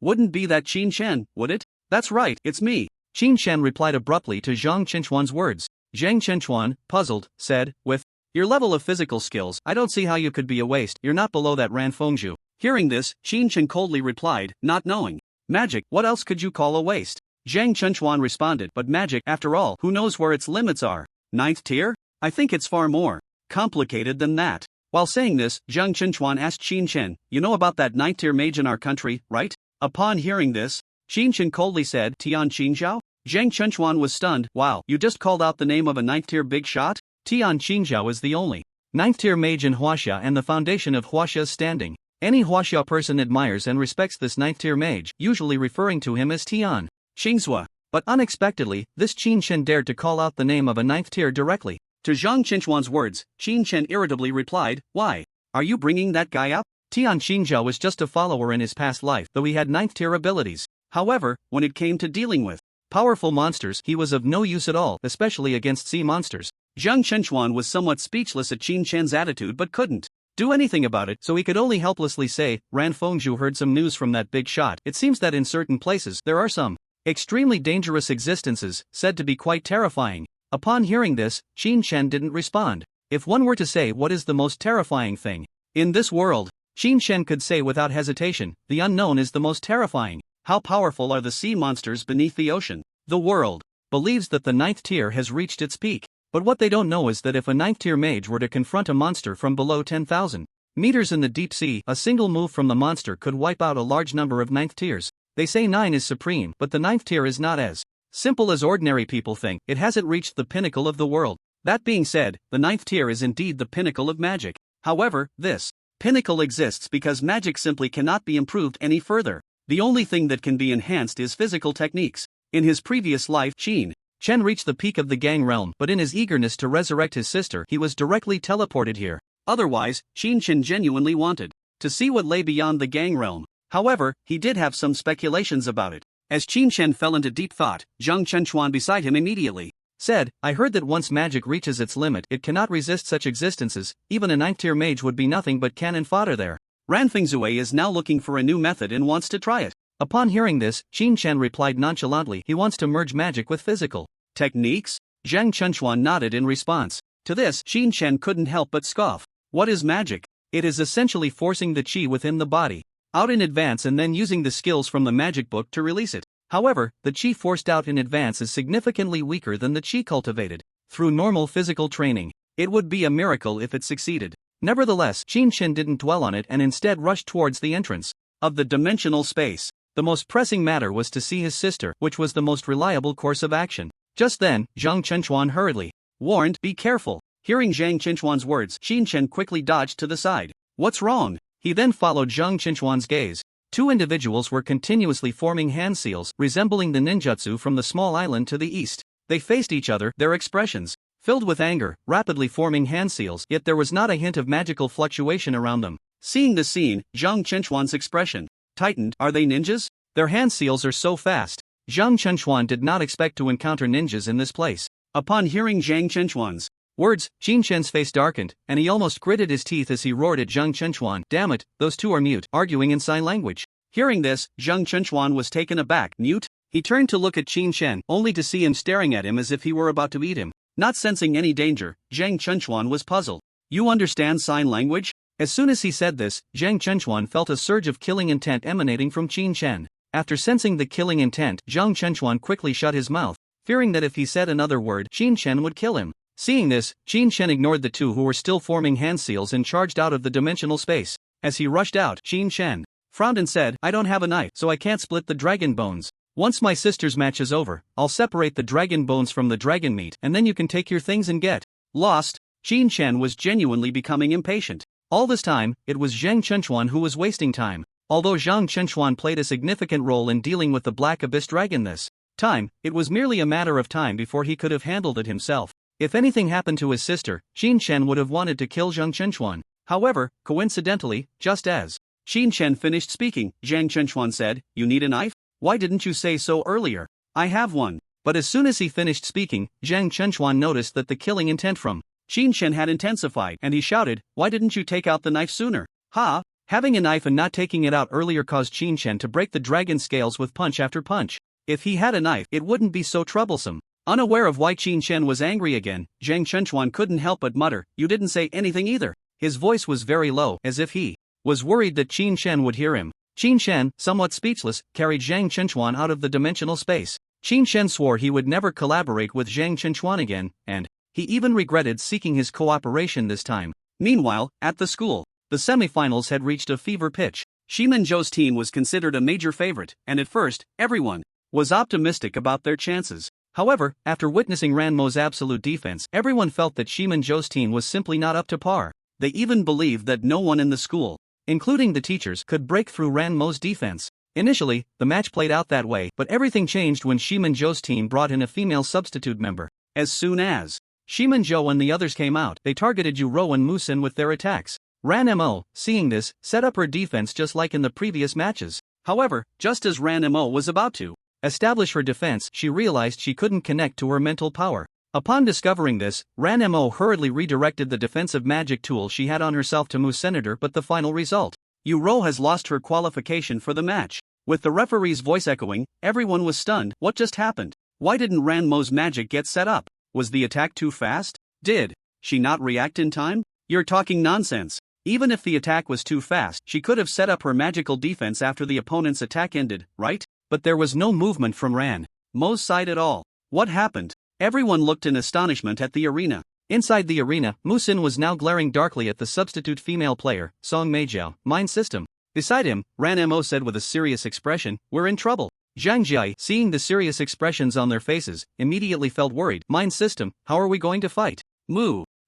Wouldn't be that Qin Chen, would it?" "That's right, it's me." Qin Chen replied abruptly to Zhang Chunchuan's words. Zhang Chunchuan, puzzled, said, "With your level of physical skills, I don't see how you could be a waste. You're not below that Ran Fengzhu." Hearing this, Qin Chen coldly replied, "Not knowing magic, what else could you call a waste?" Zhang Chunchuan responded, "But magic, after all, who knows where its limits are? 9th tier? I think it's far more complicated than that." While saying this, Zhang Chunchuan asked Qin Chen, "You know about that 9th tier mage in our country, right?" Upon hearing this, Qin Chen coldly said, "Tianqing Xiao?" Zhang Chunchuan was stunned. "Wow, you just called out the name of a 9th tier big shot?" Tianqing Xiao is the only 9th tier mage in Huaxia and the foundation of Huaxia's standing. Any Huaxia person admires and respects this 9th tier mage, usually referring to him as Tian Shingha. But unexpectedly, this Qin Chen dared to call out the name of a 9th tier directly. To Zhang Chunchuan's words, Qin Chen irritably replied, "Why are you bringing that guy up?" Tian Shingha was just a follower in his past life, though he had 9th tier abilities. However, when it came to dealing with powerful monsters, he was of no use at all, especially against sea monsters. Zhang Chunchuan was somewhat speechless at Qin Chen's attitude but couldn't do anything about it, so he could only helplessly say, Ran Fengzhu heard some news from that big shot. It seems that in certain places there are some extremely dangerous existences, said to be quite terrifying. Upon hearing this, Qin Chen didn't respond. If one were to say what is the most terrifying thing in this world, Qin Chen could say without hesitation, the unknown is the most terrifying. How powerful are the sea monsters beneath the ocean? The world believes that the 9th tier has reached its peak. But what they don't know is that if a 9th tier mage were to confront a monster from below 10,000 meters in the deep sea, a single move from the monster could wipe out a large number of 9th tiers. They say 9 is supreme, but the 9th tier is not as simple as ordinary people think. It hasn't reached the pinnacle of the world. That being said, the 9th tier is indeed the pinnacle of magic. However, this pinnacle exists because magic simply cannot be improved any further. The only thing that can be enhanced is physical techniques. In his previous life, Chen reached the peak of the gang realm, but in his eagerness to resurrect his sister, he was directly teleported here. Otherwise, Qin Chen genuinely wanted to see what lay beyond the gang realm. However, he did have some speculations about it. As Qin Chen fell into deep thought, Zhang Chenchuan beside him immediately said, I heard that once magic reaches its limit, it cannot resist such existences. Even a 9th tier mage would be nothing but cannon fodder there. Ran Fengzue is now looking for a new method and wants to try it. Upon hearing this, Qin Chen replied nonchalantly, he wants to merge magic with physical techniques? Zhang Chenchuan nodded in response. To this, Qin Chen couldn't help but scoff. What is magic? It is essentially forcing the qi within the body out in advance and then using the skills from the magic book to release it. However, the qi forced out in advance is significantly weaker than the qi cultivated through normal physical training. It would be a miracle if it succeeded. Nevertheless, Qin Chen didn't dwell on it and instead rushed towards the entrance of the dimensional space. The most pressing matter was to see his sister, which was the most reliable course of action. Just then, Zhang Chenchuan hurriedly warned, be careful. Hearing Zhang Chenchuan's words, Qin Chen quickly dodged to the side. What's wrong? He then followed Zhang Chenchuan's gaze. Two individuals were continuously forming hand seals, resembling the ninjutsu from the small island to the east. They faced each other, their expressions filled with anger, rapidly forming hand seals, yet there was not a hint of magical fluctuation around them. Seeing this scene, Zhang Chenchuan's expression tightened. Are they ninjas? Their hand seals are so fast. Zhang Chenchuan did not expect to encounter ninjas in this place. Upon hearing Zhang Chenchuan's words, Qin Chen's face darkened, and he almost gritted his teeth as he roared at Zhang Chenchuan. Damn it, those two are mute, arguing in sign language. Hearing this, Zhang Chenchuan was taken aback. Mute? He turned to look at Qin Chen, only to see him staring at him as if he were about to eat him. Not sensing any danger, Zhang Chenchuan was puzzled. You understand sign language? As soon as he said this, Zhang Chenchuan felt a surge of killing intent emanating from Qin Chen. After sensing the killing intent, Zhang Chenchuan quickly shut his mouth, fearing that if he said another word, Qin Chen would kill him. Seeing this, Qin Chen ignored the two who were still forming hand seals and charged out of the dimensional space. As he rushed out, Qin Chen frowned and said, I don't have a knife, so I can't split the dragon bones. Once my sister's match is over, I'll separate the dragon bones from the dragon meat, and then you can take your things and get lost. Qin Chen was genuinely becoming impatient. All this time, it was Zhang Chenchuan who was wasting time. Although Zhang Chenchuan played a significant role in dealing with the Black Abyss dragon this time, it was merely a matter of time before he could have handled it himself. If anything happened to his sister, Qin Chen would have wanted to kill Zhang Chenchuan. However, coincidentally, just as Qin Chen finished speaking, Zhang Chenchuan said, You need a knife? Why didn't you say so earlier? I have one. But as soon as he finished speaking, Zhang Chenchuan noticed that the killing intent from Qin Chen had intensified, and he shouted, Why didn't you take out the knife sooner? Ha! Having a knife and not taking it out earlier caused Qin Chen to break the dragon scales with punch after punch. If he had a knife, it wouldn't be so troublesome. Unaware of why Qin Chen was angry again, Zhang Chenchuan couldn't help but mutter, You didn't say anything either. His voice was very low, as if he was worried that Qin Chen would hear him. Qin Chen, somewhat speechless, carried Zhang Chenchuan out of the dimensional space. Qin Chen swore he would never collaborate with Zhang Chenchuan again, and he even regretted seeking his cooperation this time. Meanwhile, at the school, the semifinals had reached a fever pitch. Shiman Zhou's team was considered a major favorite, and at first, everyone was optimistic about their chances. However, after witnessing Ranmo's absolute defense, everyone felt that Shiman Zhou's team was simply not up to par. They even believed that no one in the school, including the teachers, could break through Ranmo's defense. Initially, the match played out that way, but everything changed when Shiman Zhou's team brought in a female substitute member. As soon as Shiman Zhou and the others came out, they targeted Yu Rou and Musin with their attacks. Ranmo, seeing this, set up her defense just like in the previous matches. However, just as Ranmo was about to establish her defense, she realized she couldn't connect to her mental power. Upon discovering this, Ranmo hurriedly redirected the defensive magic tool she had on herself to Senator. But the final result: Yu has lost her qualification for the match. With the referee's voice echoing, everyone was stunned. What just happened? Why didn't Ranmo's magic get set up? Was the attack too fast? Did she not react in time? You're talking nonsense. Even if the attack was too fast, she could have set up her magical defense after the opponent's attack ended, right? But there was no movement from Ranmo's side at all. What happened? Everyone looked in astonishment at the arena. Inside the arena, Musin was now glaring darkly at the substitute female player, Song Meijiao, mind system. Beside him, Ranmo said with a serious expression, "We're in trouble." Zhang Jia, seeing the serious expressions on their faces, immediately felt worried. "Mind system, how are we going to fight?"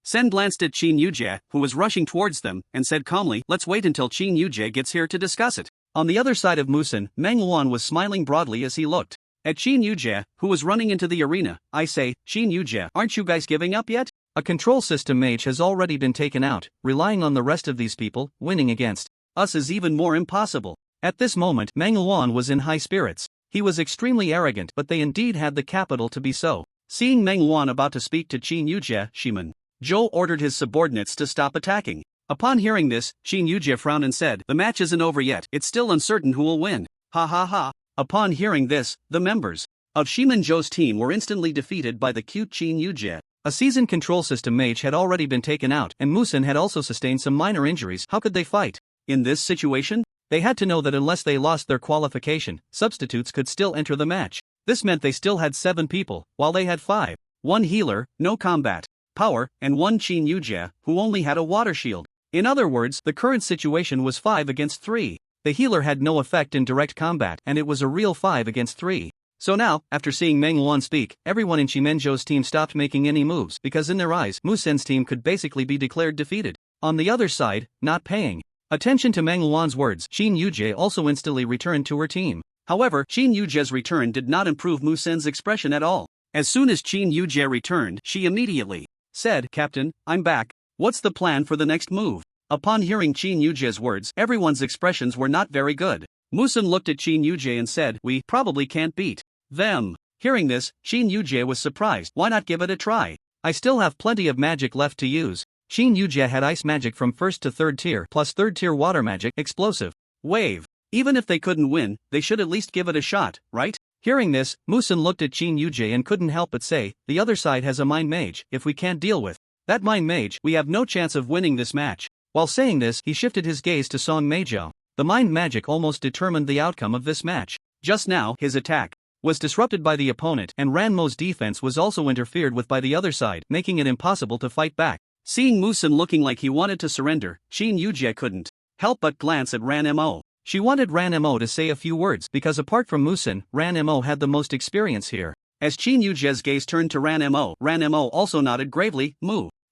Sen glanced at Qin Yujie, who was rushing towards them, and said calmly, "Let's wait until Qin Yujie gets here to discuss it." On the other side of Musin, Meng Luan was smiling broadly as he looked at Qin Yujie, who was running into the arena. "I say, Qin Yujie, aren't you guys giving up yet? A control system mage has already been taken out. Relying on the rest of these people, winning against us is even more impossible." At this moment, Meng Luan was in high spirits. He was extremely arrogant, but they indeed had the capital to be so. Seeing Meng Luan about to speak to Qin Yujie, Shiman Zhou ordered his subordinates to stop attacking. Upon hearing this, Qin Yujie frowned and said, "The match isn't over yet. It's still uncertain who will win. Ha ha ha." Upon hearing this, the members of Shiman Zhou's team were instantly defeated by the cute Qin Yujie. A seasoned control system mage had already been taken out, and Musin had also sustained some minor injuries. How could they fight? In this situation, they had to know that unless they lost their qualification, substitutes could still enter the match. This meant they still had 7 people, while they had 5. 1 healer, no combat power, and 1 Qin Yujie, who only had a water shield. In other words, the current situation was 5 against 3. The healer had no effect in direct combat, and it was a real 5 against 3. So now, after seeing Meng Luan speak, everyone in Shimenjo's team stopped making any moves, because in their eyes, Musen's team could basically be declared defeated. On the other side, not paying attention to Meng Luan's words, Qin Yujie also instantly returned to her team. However, Qin Yujie's return did not improve Musen's expression at all. As soon as Qin Yujie returned, she immediately said, "Captain, I'm back. What's the plan for the next move?" Upon hearing Qin Yujie's words, everyone's expressions were not very good. Musen looked at Qin Yujie and said, "We probably can't beat them." Hearing this, Qin Yujie was surprised. "Why not give it a try? I still have plenty of magic left to use." Qin Yujie had ice magic from 1st to 3rd tier, plus 3rd tier water magic, explosive wave. Even if they couldn't win, they should at least give it a shot, right? Hearing this, Musen looked at Qin Yujie and couldn't help but say, "The other side has a mind mage. If we can't deal with that mind mage, we have no chance of winning this match." While saying this, he shifted his gaze to Song Meijiao. The mind magic almost determined the outcome of this match. Just now, his attack was disrupted by the opponent, and Ranmo's defense was also interfered with by the other side, making it impossible to fight back. Seeing Musen looking like he wanted to surrender, Qin Yujie couldn't help but glance at Ranmo. She wanted Ranmo to say a few words, because apart from Musen, Ranmo had the most experience here. As Qin Yujie's gaze turned to Ranmo also nodded gravely.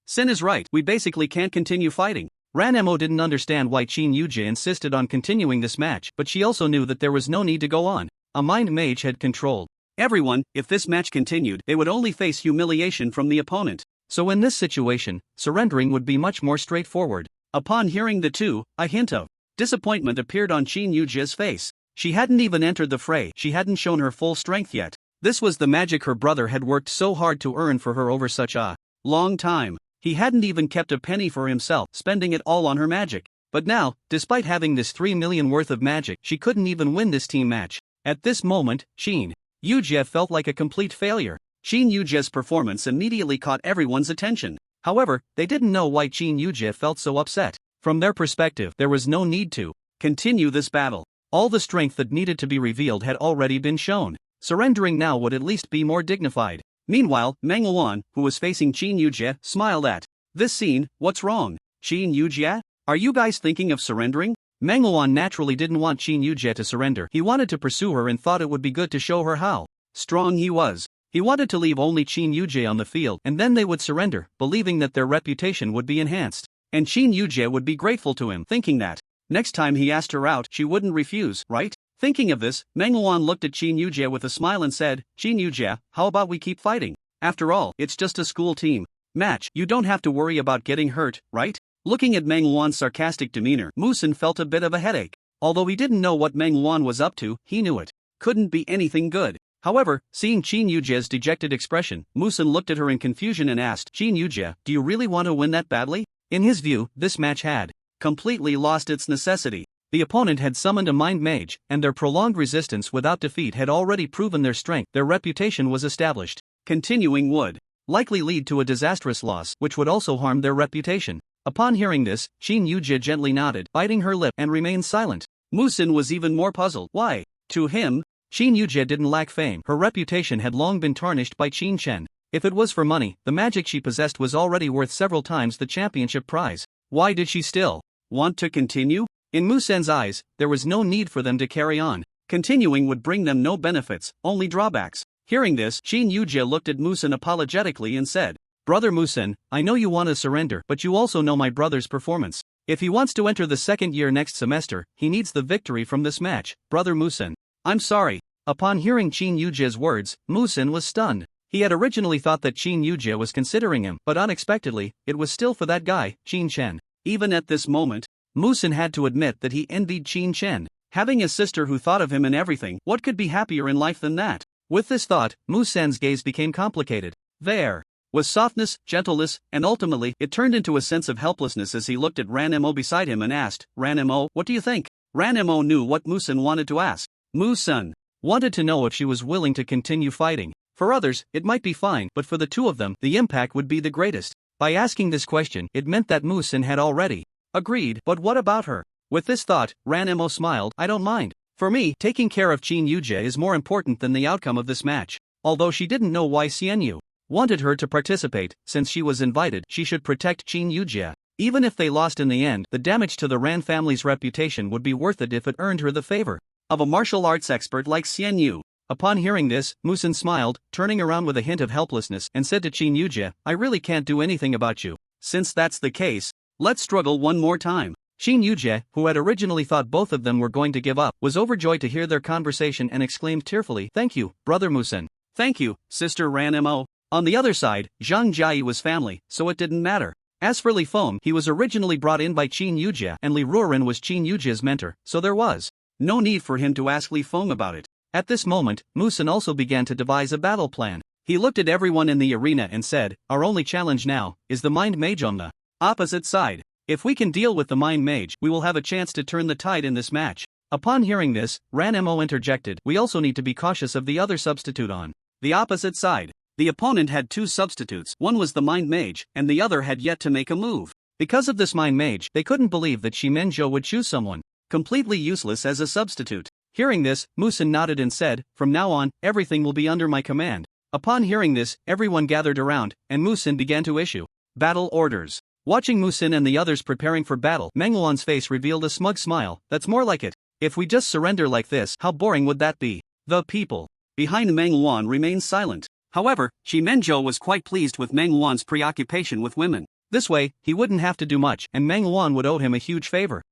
Sen is right, we basically can't continue fighting." Ranmo didn't understand why Qin Yujie insisted on continuing this match, but she also knew that there was no need to go on. A mind mage had controlled everyone. If this match continued, they would only face humiliation from the opponent. So in this situation, surrendering would be much more straightforward. Upon hearing the two, a hint of disappointment appeared on Qin Yujie's face. She hadn't even entered the fray, she hadn't shown her full strength yet. This was the magic her brother had worked so hard to earn for her over such a long time. He hadn't even kept a penny for himself, spending it all on her magic. But now, despite having this 3 million worth of magic, she couldn't even win this team match. At this moment, Qin Yujie felt like a complete failure. Qin Yujie's performance immediately caught everyone's attention. However, they didn't know why Qin Yujie felt so upset. From their perspective, there was no need to continue this battle. All the strength that needed to be revealed had already been shown. Surrendering now would at least be more dignified. Meanwhile, Meng Luan, who was facing Qin Yujie, smiled at this scene. "What's wrong, Qin Yujie? Are you guys thinking of surrendering?" Meng Luan naturally didn't want Qin Yujie to surrender. He wanted to pursue her and thought it would be good to show her how strong he was. He wanted to leave only Qin Yujie on the field, and then they would surrender, believing that their reputation would be enhanced. And Qin Yujie would be grateful to him, thinking that next time he asked her out, she wouldn't refuse, right? Thinking of this, Meng Luan looked at Qin Yujie with a smile and said, "Qin Yujie, how about we keep fighting? After all, it's just a school team match. You don't have to worry about getting hurt, right?" Looking at Meng Luan's sarcastic demeanor, Musen felt a bit of a headache. Although he didn't know what Meng Luan was up to, he knew it couldn't be anything good. However, seeing Qin Yujia's dejected expression, Musen looked at her in confusion and asked, Qin Yujia, do you really want to win that badly? In his view, this match had completely lost its necessity. The opponent had summoned a mind mage, and their prolonged resistance without defeat had already proven their strength. Their reputation was established. Continuing would likely lead to a disastrous loss, which would also harm their reputation. Upon hearing this, Qin Yujia gently nodded, biting her lip, and remained silent. Musen was even more puzzled. Why? To him, Qin Yujia didn't lack fame. Her reputation had long been tarnished by Qin Chen. If it was for money, the magic she possessed was already worth several times the championship prize. Why did she still want to continue? In Musen's eyes, there was no need for them to carry on. Continuing would bring them no benefits, only drawbacks. Hearing this, Qin Yujia looked at Musen apologetically and said, Brother Musen, I know you want to surrender, but you also know my brother's performance. If he wants to enter the second year next semester, he needs the victory from this match. Brother Musen, I'm sorry. Upon hearing Qin Yujia's words, Musen was stunned. He had originally thought that Qin Yujia was considering him, but unexpectedly, it was still for that guy, Qin Chen. Even at this moment, Musen had to admit that he envied Qin Chen. Having a sister who thought of him in everything, what could be happier in life than that? With this thought, Musen's gaze became complicated. There was softness, gentleness, and ultimately, it turned into a sense of helplessness as he looked at Ranmo beside him and asked, Ranmo, what do you think? Ranmo knew what Musen wanted to ask. Musen wanted to know if she was willing to continue fighting. For others, it might be fine, but for the two of them, the impact would be the greatest. By asking this question, it meant that Musen had already agreed. But what about her? With this thought, Ranmo smiled, I don't mind. For me, taking care of Qin Yujia is more important than the outcome of this match. Although she didn't know why Xianyu wanted her to participate, since she was invited, she should protect Qin Yujia. Even if they lost in the end, the damage to the Ran family's reputation would be worth it if it earned her the favor of a martial arts expert like Xianyu. Upon hearing this, Musen smiled, turning around with a hint of helplessness, and said to Qin Yujia, I really can't do anything about you. Since that's the case, let's struggle one more time. Qin Yujia, who had originally thought both of them were going to give up, was overjoyed to hear their conversation and exclaimed tearfully, Thank you, Brother Musen. Thank you, Sister Ranmo. On the other side, Zhang Jiayi was family, so it didn't matter. As for Li Feng, he was originally brought in by Qin Yujia, and Li Ruoren was Qin Yujia's mentor, so there was no need for him to ask Li Feng about it. At this moment, Musen also began to devise a battle plan. He looked at everyone in the arena and said, Our only challenge now is the mind mage on the opposite side. If we can deal with the mind mage, we will have a chance to turn the tide in this match. Upon hearing this, Ranmo interjected, We also need to be cautious of the other substitute on the opposite side. The opponent had two substitutes, one was the mind mage, and the other had yet to make a move. Because of this mind mage, they couldn't believe that Shiman would choose someone completely useless as a substitute. Hearing this, Musen nodded and said, From now on, everything will be under my command. Upon hearing this, everyone gathered around, and Musen began to issue battle orders. Watching Musen and the others preparing for battle, Manhwa's face revealed a smug smile. That's more like it. If we just surrender like this, how boring would that be? The people behind Manhwa remained silent. However, Shiman was quite pleased with Manhwa's preoccupation with women. This way, he wouldn't have to do much, and Manhwa would owe him a huge favor.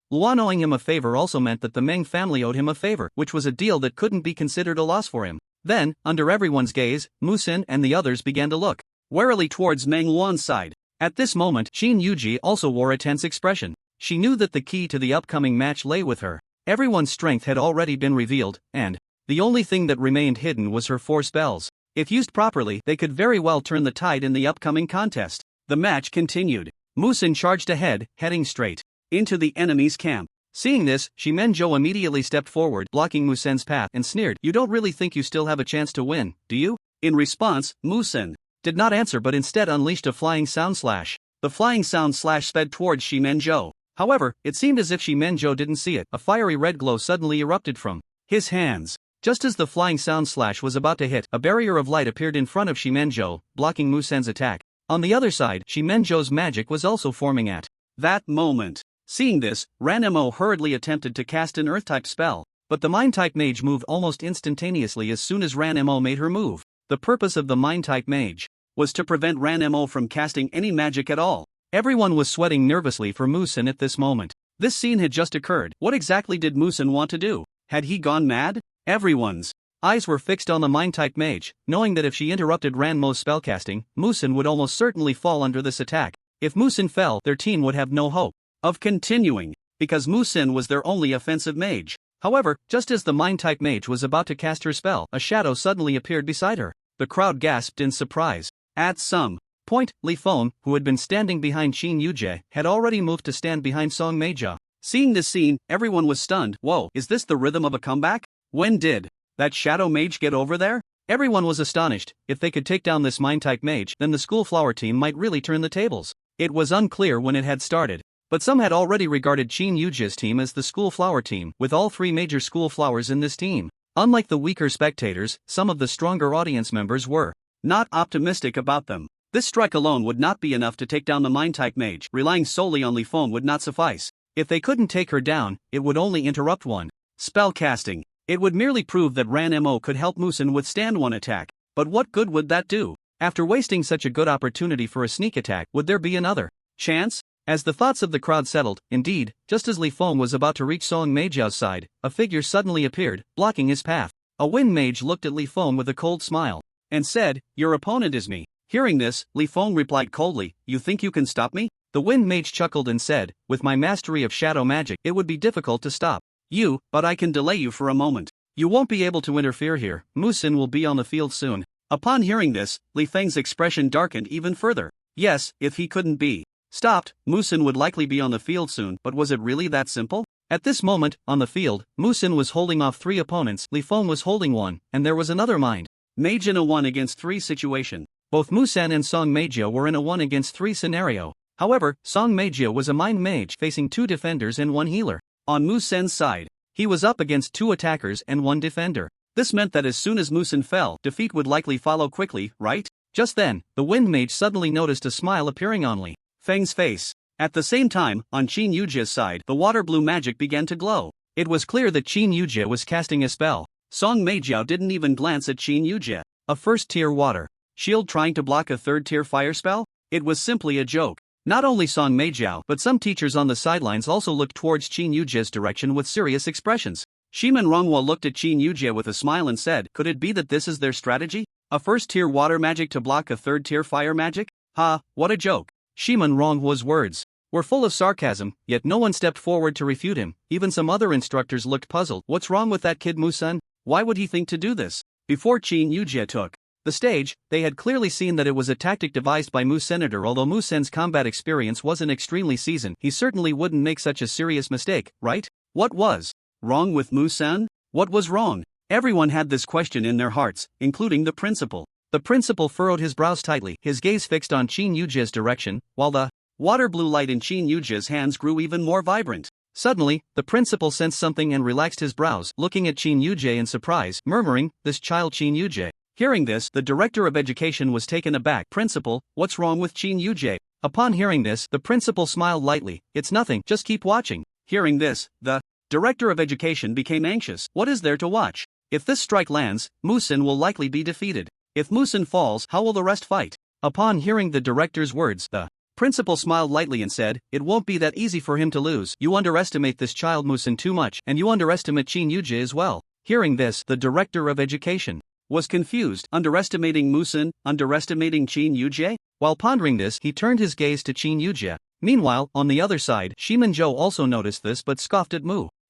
Luan owing him a favor also meant that the Meng family owed him a favor, which was a deal that couldn't be considered a loss for him. Then, under everyone's gaze, Musen and the others began to look warily towards Manhwa's side. At this moment, Qin Yuji also wore a tense expression. She knew that the key to the upcoming match lay with her. Everyone's strength had already been revealed, and the only thing that remained hidden was her 4 spells. If used properly, they could very well turn the tide in the upcoming contest. The match continued. Musen charged ahead, heading straight into the enemy's camp. Seeing this, Shiman immediately stepped forward, blocking Musen's path, and sneered, You don't really think you still have a chance to win, do you? In response, Musen did not answer but instead unleashed a flying sound slash. The flying sound slash sped towards Shiman. However, it seemed as if Shiman didn't see it. A fiery red glow suddenly erupted from his hands. Just as the flying sound slash was about to hit, a barrier of light appeared in front of Shiman, blocking Musen's attack. On the other side, Shiman's magic was also forming at that moment. Seeing this, Ranmo hurriedly attempted to cast an earth-type spell, but the mind-type mage moved almost instantaneously as soon as Ranmo made her move. The purpose of the mind-type mage was to prevent Ranmo from casting any magic at all. Everyone was sweating nervously for Musen at this moment. This scene had just occurred. What exactly did Musen want to do? Had he gone mad? Everyone's eyes were fixed on the mind-type mage, knowing that if she interrupted Ranmo's spellcasting, Musen would almost certainly fall under this attack. If Musen fell, their team would have no hope of continuing, because Musen was their only offensive mage. However, just as the mind-type mage was about to cast her spell, a shadow suddenly appeared beside her. The crowd gasped in surprise. At some point, Li Feng, who had been standing behind Qin Yuje, had already moved to stand behind Song Meijia. Seeing this scene, everyone was stunned. Whoa, is this the rhythm of a comeback? When did that shadow mage get over there? Everyone was astonished. If they could take down this mind-type mage, then the school flower team might really turn the tables. It was unclear when it had started, but some had already regarded Qin Yuji's team as the school flower team, with all three major school flowers in this team. Unlike the weaker spectators, some of the stronger audience members were not optimistic about them. This strike alone would not be enough to take down the mind-type mage. Relying solely on Li Feng would not suffice. If they couldn't take her down, it would only interrupt one spell casting. It would merely prove that Ranmo could help Musen withstand one attack. But what good would that do? After wasting such a good opportunity for a sneak attack, would there be another chance? As the thoughts of the crowd settled, indeed, just as Li Feng was about to reach Song Meijiao's side, a figure suddenly appeared, blocking his path. A wind mage looked at Li Feng with a cold smile and said, "Your opponent is me." Hearing this, Li Feng replied coldly, "You think you can stop me?" The wind mage chuckled and said, "With my mastery of shadow magic, it would be difficult to stop you, but I can delay you for a moment. You won't be able to interfere here. Musen will be on the field soon." Upon hearing this, Li Feng's expression darkened even further. Yes, if he couldn't be stopped, Musen would likely be on the field soon, but was it really that simple? At this moment, on the field, Musen was holding off three opponents, Li Feng was holding one, and there was another mind mage in a 1 against 3 situation. Both Musen and Song Meijia were in a 1 against 3 scenario. However, Song Meijia was a mind mage facing 2 defenders and 1 healer. On Musen's side, he was up against 2 attackers and 1 defender. This meant that as soon as Musen fell, defeat would likely follow quickly, right? Just then, the wind mage suddenly noticed a smile appearing on Li Feng's face. At the same time, on Qin Yujia's side, the water blue magic began to glow. It was clear that Qin Yujia was casting a spell. Song Meijiao didn't even glance at Qin Yujia. A first-tier water shield trying to block a third-tier fire spell? It was simply a joke. Not only Song Meijiao, but some teachers on the sidelines also looked towards Qin Yujia's direction with serious expressions. Shiman Rongwa looked at Qin Yujia with a smile and said, "Could it be that this is their strategy? A first-tier water magic to block a third-tier fire magic? Ha, what a joke." Shiman Rongwa's words were full of sarcasm, yet no one stepped forward to refute him. Even some other instructors looked puzzled. What's wrong with that kid Musen? Why would he think to do this? Before Qin Yujia took the stage, they had clearly seen that it was a tactic devised by Musenator. Although Musen's combat experience wasn't extremely seasoned, he certainly wouldn't make such a serious mistake, right? What was wrong with Musen? What was wrong? Everyone had this question in their hearts, including the principal. The principal furrowed his brows tightly, his gaze fixed on Qin Yujia's direction, while the water blue light in Qin Yujia's hands grew even more vibrant. Suddenly, the principal sensed something and relaxed his brows, looking at Qin Yujia in surprise, murmuring, "This child Qin Yujia." Hearing this, the director of education was taken aback. "Principal, what's wrong with Qin Yujia?" Upon hearing this, the principal smiled lightly. "It's nothing, just keep watching." Hearing this, the director of education became anxious. What is there to watch? If this strike lands, Musen will likely be defeated. If Musen falls, how will the rest fight? Upon hearing the director's words, the principal smiled lightly and said, "It won't be that easy for him to lose. You underestimate this child Musen too much, and you underestimate Qin Yujia as well." Hearing this, the director of education was confused. Underestimating Musen, underestimating Qin Yujia? While pondering this, he turned his gaze to Qin Yujia. Meanwhile, on the other side, Shiman Zhou also noticed this but scoffed at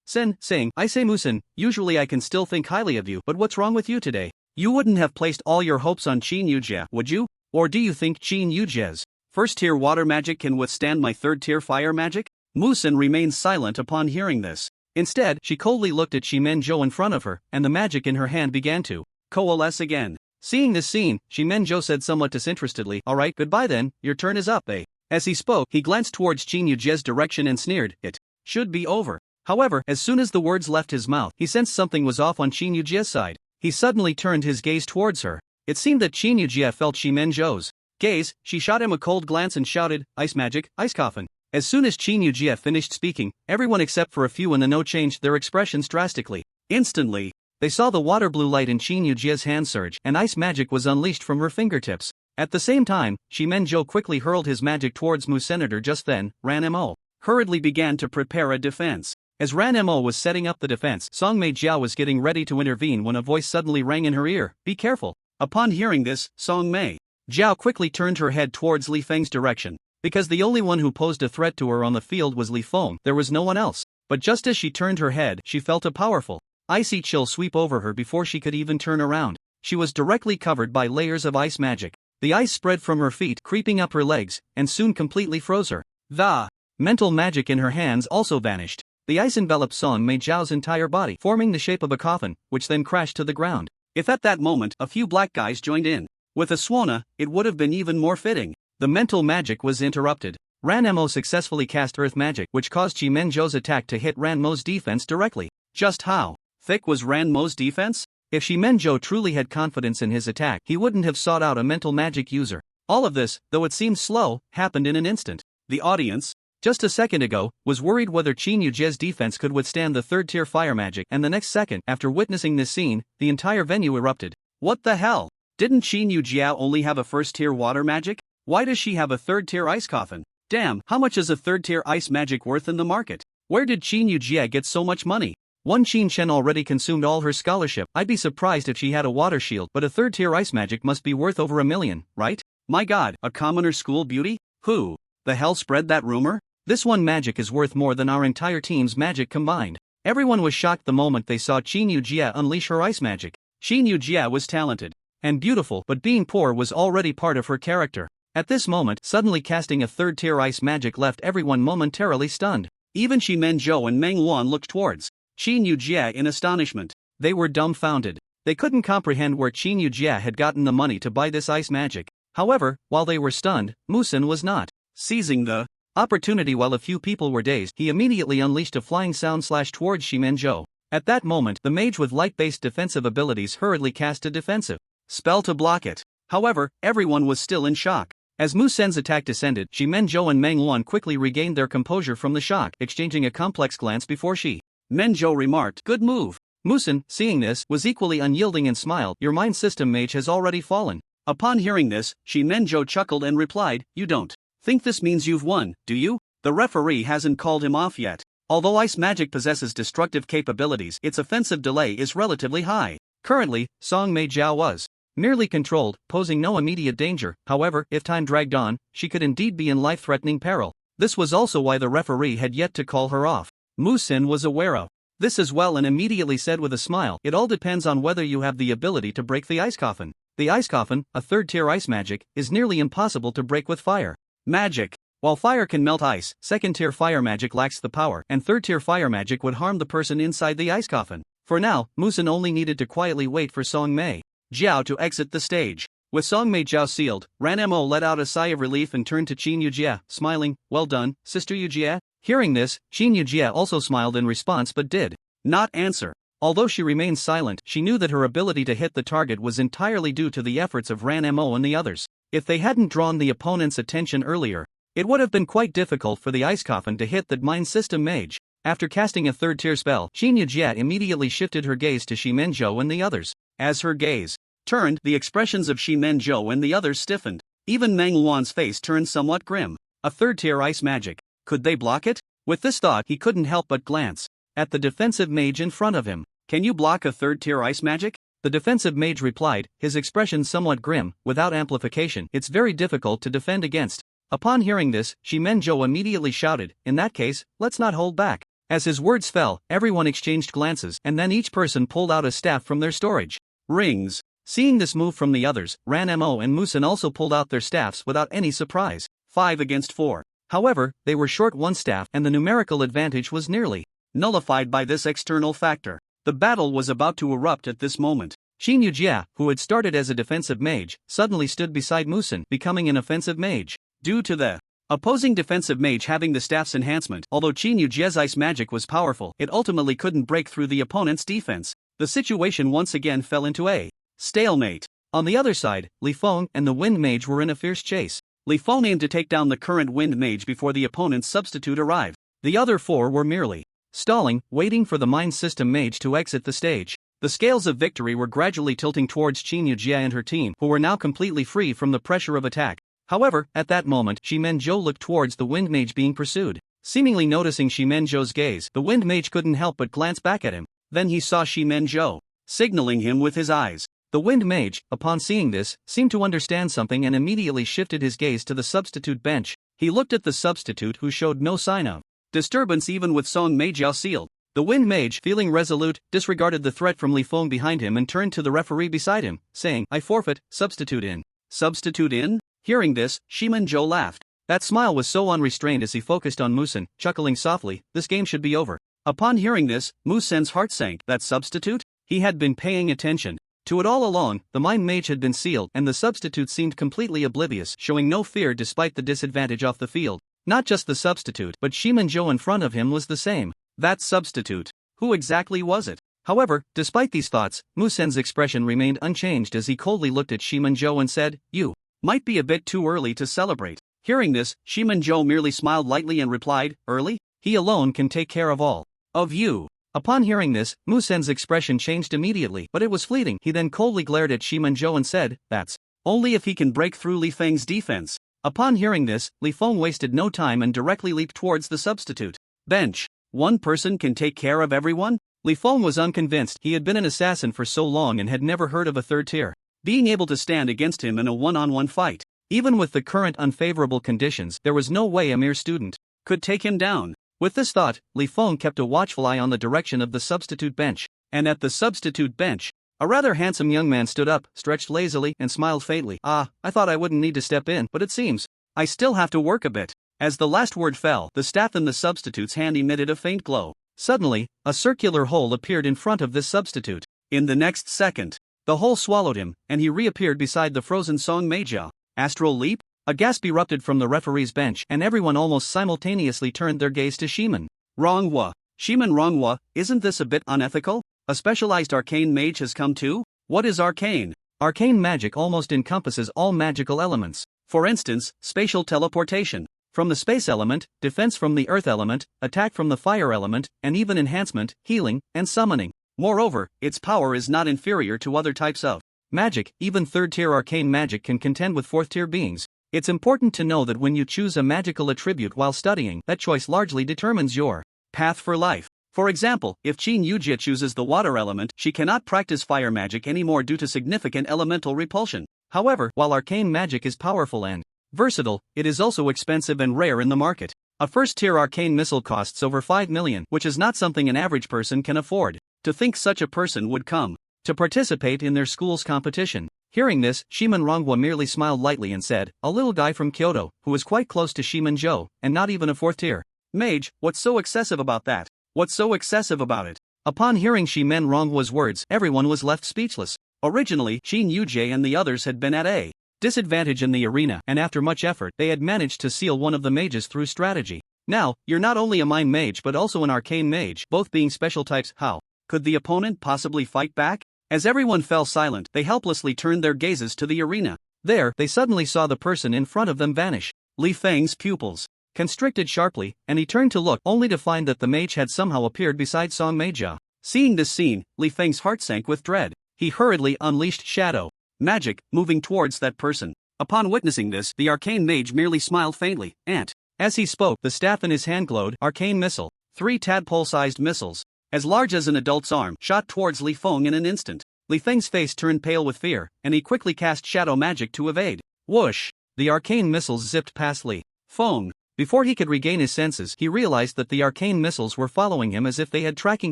Sen, saying, "I say Musen, usually I can still think highly of you, but what's wrong with you today? You wouldn't have placed all your hopes on Qin Yujia, would you? Or do you think Qin Yujia's first-tier water magic can withstand my third-tier fire magic?" Musen remained silent upon hearing this. Instead, she coldly looked at Shiman Zhou in front of her, and the magic in her hand began to coalesce again. Seeing this scene, Shiman Zhou said somewhat disinterestedly, "Alright, goodbye then, your turn is up, eh?" As he spoke, he glanced towards Qin Yujia's direction and sneered, "It should be over." However, as soon as the words left his mouth, he sensed something was off on Qin Yujia's side. He suddenly turned his gaze towards her. It seemed that Qin Yujia felt Shiman Zhou's gaze. She shot him a cold glance and shouted, "Ice magic, ice coffin." As soon as Qin Yujia finished speaking, everyone except for a few in the know changed their expressions drastically. Instantly, they saw the water blue light in Qin Yujia's hand surge, and ice magic was unleashed from her fingertips. At the same time, Shiman Zhou quickly hurled his magic towards Musenator. Just then, Ranmo hurriedly began to prepare a defense. As Ranmo was setting up the defense, Song Meijiao was getting ready to intervene when a voice suddenly rang in her ear, "Be careful." Upon hearing this, Song Meijiao quickly turned her head towards Li Feng's direction. Because the only one who posed a threat to her on the field was Li Feng, there was no one else. But just as she turned her head, she felt a powerful, icy chill sweep over her before she could even turn around. She was directly covered by layers of ice magic. The ice spread from her feet, creeping up her legs, and soon completely froze her. The mental magic in her hands also vanished. The ice enveloped Song Mei Zhao's entire body, forming the shape of a coffin, which then crashed to the ground. If at that moment a few black guys joined in with a Swana, it would have been even more fitting. The mental magic was interrupted. Ranmo successfully cast Earth Magic, which caused Shiman Zhou's attack to hit Ranmo's defense directly. Just how thick was Ranmo's defense? If Shiman Zhou truly had confidence in his attack, he wouldn't have sought out a mental magic user. All of this, though it seemed slow, happened in an instant. The audience, just a second ago, was worried whether Qin Yujie's defense could withstand the third-tier fire magic, and the next second, after witnessing this scene, the entire venue erupted. What the hell? Didn't Qin Yujie only have a first-tier water magic? Why does she have a third-tier ice coffin? Damn, how much is a third-tier ice magic worth in the market? Where did Qin Yujie get so much money? One Qin Chen already consumed all her scholarship. I'd be surprised if she had a water shield, but a third-tier ice magic must be worth over 1 million, right? My god, a commoner school beauty? Who the hell spread that rumor? This one magic is worth more than our entire team's magic combined. Everyone was shocked the moment they saw Qin Yujie unleash her ice magic. Qin Yujie was talented and beautiful, but being poor was already part of her character. At this moment, suddenly casting a third-tier ice magic left everyone momentarily stunned. Even Shiman Zhou and Meng Wan looked towards Qin Yujie in astonishment. They were dumbfounded. They couldn't comprehend where Qin Yujie had gotten the money to buy this ice magic. However, while they were stunned, Musen was not. Seizing the opportunity while a few people were dazed, he immediately unleashed a flying sound slash towards Shiman Zhou. At that moment, the mage with light-based defensive abilities hurriedly cast a defensive spell to block it. However, everyone was still in shock. As Musen's attack descended, Shiman Zhou and Meng Wan quickly regained their composure from the shock, exchanging a complex glance before Shiman Zhou remarked, "Good move." Musen, seeing this, was equally unyielding and smiled, "Your mind system mage has already fallen." Upon hearing this, Shiman Zhou chuckled and replied, "You don't think this means you've won, do you? The referee hasn't called him off yet. Although ice magic possesses destructive capabilities, its offensive delay is relatively high. Currently, Song Mei Zhao was merely controlled, posing no immediate danger. However, if time dragged on, she could indeed be in life-threatening peril. This was also why the referee had yet to call her off. Musen was aware of this as well and immediately said with a smile, "It all depends on whether you have the ability to break the ice coffin. The ice coffin, a third-tier ice magic, is nearly impossible to break with fire magic. While fire can melt ice, second-tier fire magic lacks the power, and third-tier fire magic would harm the person inside the ice coffin." For now, Musen only needed to quietly wait for Song Mei Zhao to exit the stage. With Song Mei Zhao sealed, Ranmo let out a sigh of relief and turned to Qin Yujie, smiling, "Well done, Sister Yujie." Hearing this, Qin Yujie also smiled in response but did not answer. Although she remained silent, she knew that her ability to hit the target was entirely due to the efforts of Ranmo and the others. If they hadn't drawn the opponent's attention earlier, it would have been quite difficult for the ice coffin to hit the mind system mage. After casting a third-tier spell, Qin Yujie immediately shifted her gaze to Shiman Zhou and the others. As her gaze turned, the expressions of Shiman Zhou and the others stiffened. Even Meng Wan's face turned somewhat grim. A third-tier ice magic. Could they block it? With this thought, he couldn't help but glance at the defensive mage in front of him. "Can you block a third-tier ice magic?" The defensive mage replied, his expression somewhat grim. "Without amplification, it's very difficult to defend against." Upon hearing this, Shiman Zhou immediately shouted, "In that case, let's not hold back." As his words fell, everyone exchanged glances, and then each person pulled out a staff from their storage rings. Seeing this move from the others, Ranmo and Musen also pulled out their staffs without any surprise. 5 against 4. However, they were short one staff, and the numerical advantage was nearly nullified by this external factor. The battle was about to erupt at this moment. Qin Yujie, who had started as a defensive mage, suddenly stood beside Musen, becoming an offensive mage. Due to the opposing defensive mage having the staff's enhancement, although Qin Yujie's ice magic was powerful, it ultimately couldn't break through the opponent's defense. The situation once again fell into a stalemate. On the other side, Li Feng and the Wind Mage were in a fierce chase. Li Feng aimed to take down the current Wind Mage before the opponent's substitute arrived. The other 4 were merely stalling, waiting for the Mind System Mage to exit the stage. The scales of victory were gradually tilting towards Qin Yujie and her team, who were now completely free from the pressure of attack. However, at that moment, Shiman Zhou looked towards the Wind Mage being pursued. Seemingly noticing Shiman Zhou's gaze, the Wind Mage couldn't help but glance back at him. Then he saw Shiman Zhou signaling him with his eyes. The Wind Mage, upon seeing this, seemed to understand something and immediately shifted his gaze to the substitute bench. He looked at the substitute, who showed no sign of disturbance even with Song Meijiao sealed. The Wind Mage, feeling resolute, disregarded the threat from Li Feng behind him and turned to the referee beside him, saying, I forfeit, substitute in. Substitute in? Hearing this, Shiman Zhou laughed. That smile was so unrestrained as he focused on Musen, chuckling softly, this game should be over. Upon hearing this, Musen's heart sank. That substitute? He had been paying attention to it all along. The Mind Mage had been sealed and the substitute seemed completely oblivious, showing no fear despite the disadvantage off the field. Not just the substitute, but Shiman Zhou in front of him was the same. That substitute. Who exactly was it? However, despite these thoughts, Musen's expression remained unchanged as he coldly looked at Shiman Zhou and said, You might be a bit too early to celebrate. Hearing this, Shiman Zhou merely smiled lightly and replied, Early? He alone can take care of all of you. Upon hearing this, Musen's expression changed immediately, but it was fleeting. He then coldly glared at Shiman Zhou and said, That's only if he can break through Li Feng's defense. Upon hearing this, Li Feng wasted no time and directly leaped towards the substitute bench. One person can take care of everyone? Li Feng was unconvinced. He had been an assassin for so long and had never heard of a third tier being able to stand against him in a one-on-one fight. Even with the current unfavorable conditions, there was no way a mere student could take him down. With this thought, Li Feng kept a watchful eye on the direction of the substitute bench. And at the substitute bench, a rather handsome young man stood up, stretched lazily, and smiled faintly. I thought I wouldn't need to step in, but it seems I still have to work a bit. As the last word fell, the staff in the substitute's hand emitted a faint glow. Suddenly, a circular hole appeared in front of this substitute. In the next second, the hole swallowed him, and he reappeared beside the frozen Song Meijiao. Astral leap? A gasp erupted from the referee's bench, and everyone almost simultaneously turned their gaze to Shiman. Ranghua. Shiman Ranghua, isn't this a bit unethical? A specialized arcane mage has come too? What is arcane? Arcane magic almost encompasses all magical elements. For instance, spatial teleportation. From the space element, defense from the earth element, attack from the fire element, and even enhancement, healing, and summoning. Moreover, its power is not inferior to other types of magic. Even third-tier arcane magic can contend with fourth-tier beings. It's important to know that when you choose a magical attribute while studying, that choice largely determines your path for life. For example, if Qin Yujia chooses the water element, she cannot practice fire magic anymore due to significant elemental repulsion. However, while arcane magic is powerful and versatile, it is also expensive and rare in the market. A first-tier arcane missile costs over 5 million, which is not something an average person can afford. To think such a person would come to participate in their school's competition. Hearing this, Shiman Ranghua merely smiled lightly and said, a little guy from Kyoto, who was quite close to Shiman Zhou, and not even a fourth-tier mage. What's so excessive about that? What's so excessive about it? Upon hearing Shiman Ronghua's words, everyone was left speechless. Originally, Qin Yujie and the others had been at a disadvantage in the arena, and after much effort, they had managed to seal one of the mages through strategy. Now, you're not only a mind mage but also an arcane mage, both being special types. How could the opponent possibly fight back? As everyone fell silent, they helplessly turned their gazes to the arena. There, they suddenly saw the person in front of them vanish. Li Feng's pupils constricted sharply, and he turned to look, only to find that the mage had somehow appeared beside Song Meijiao. Seeing this scene, Li Feng's heart sank with dread. He hurriedly unleashed shadow magic, moving towards that person. Upon witnessing this, the arcane mage merely smiled faintly, and as he spoke, the staff in his hand glowed. Arcane missile. 3 tadpole-sized missiles, as large as an adult's arm, shot towards Li Feng in an instant. Li Feng's face turned pale with fear, and he quickly cast shadow magic to evade. Whoosh! The arcane missiles zipped past Li Feng. Before he could regain his senses, he realized that the arcane missiles were following him as if they had tracking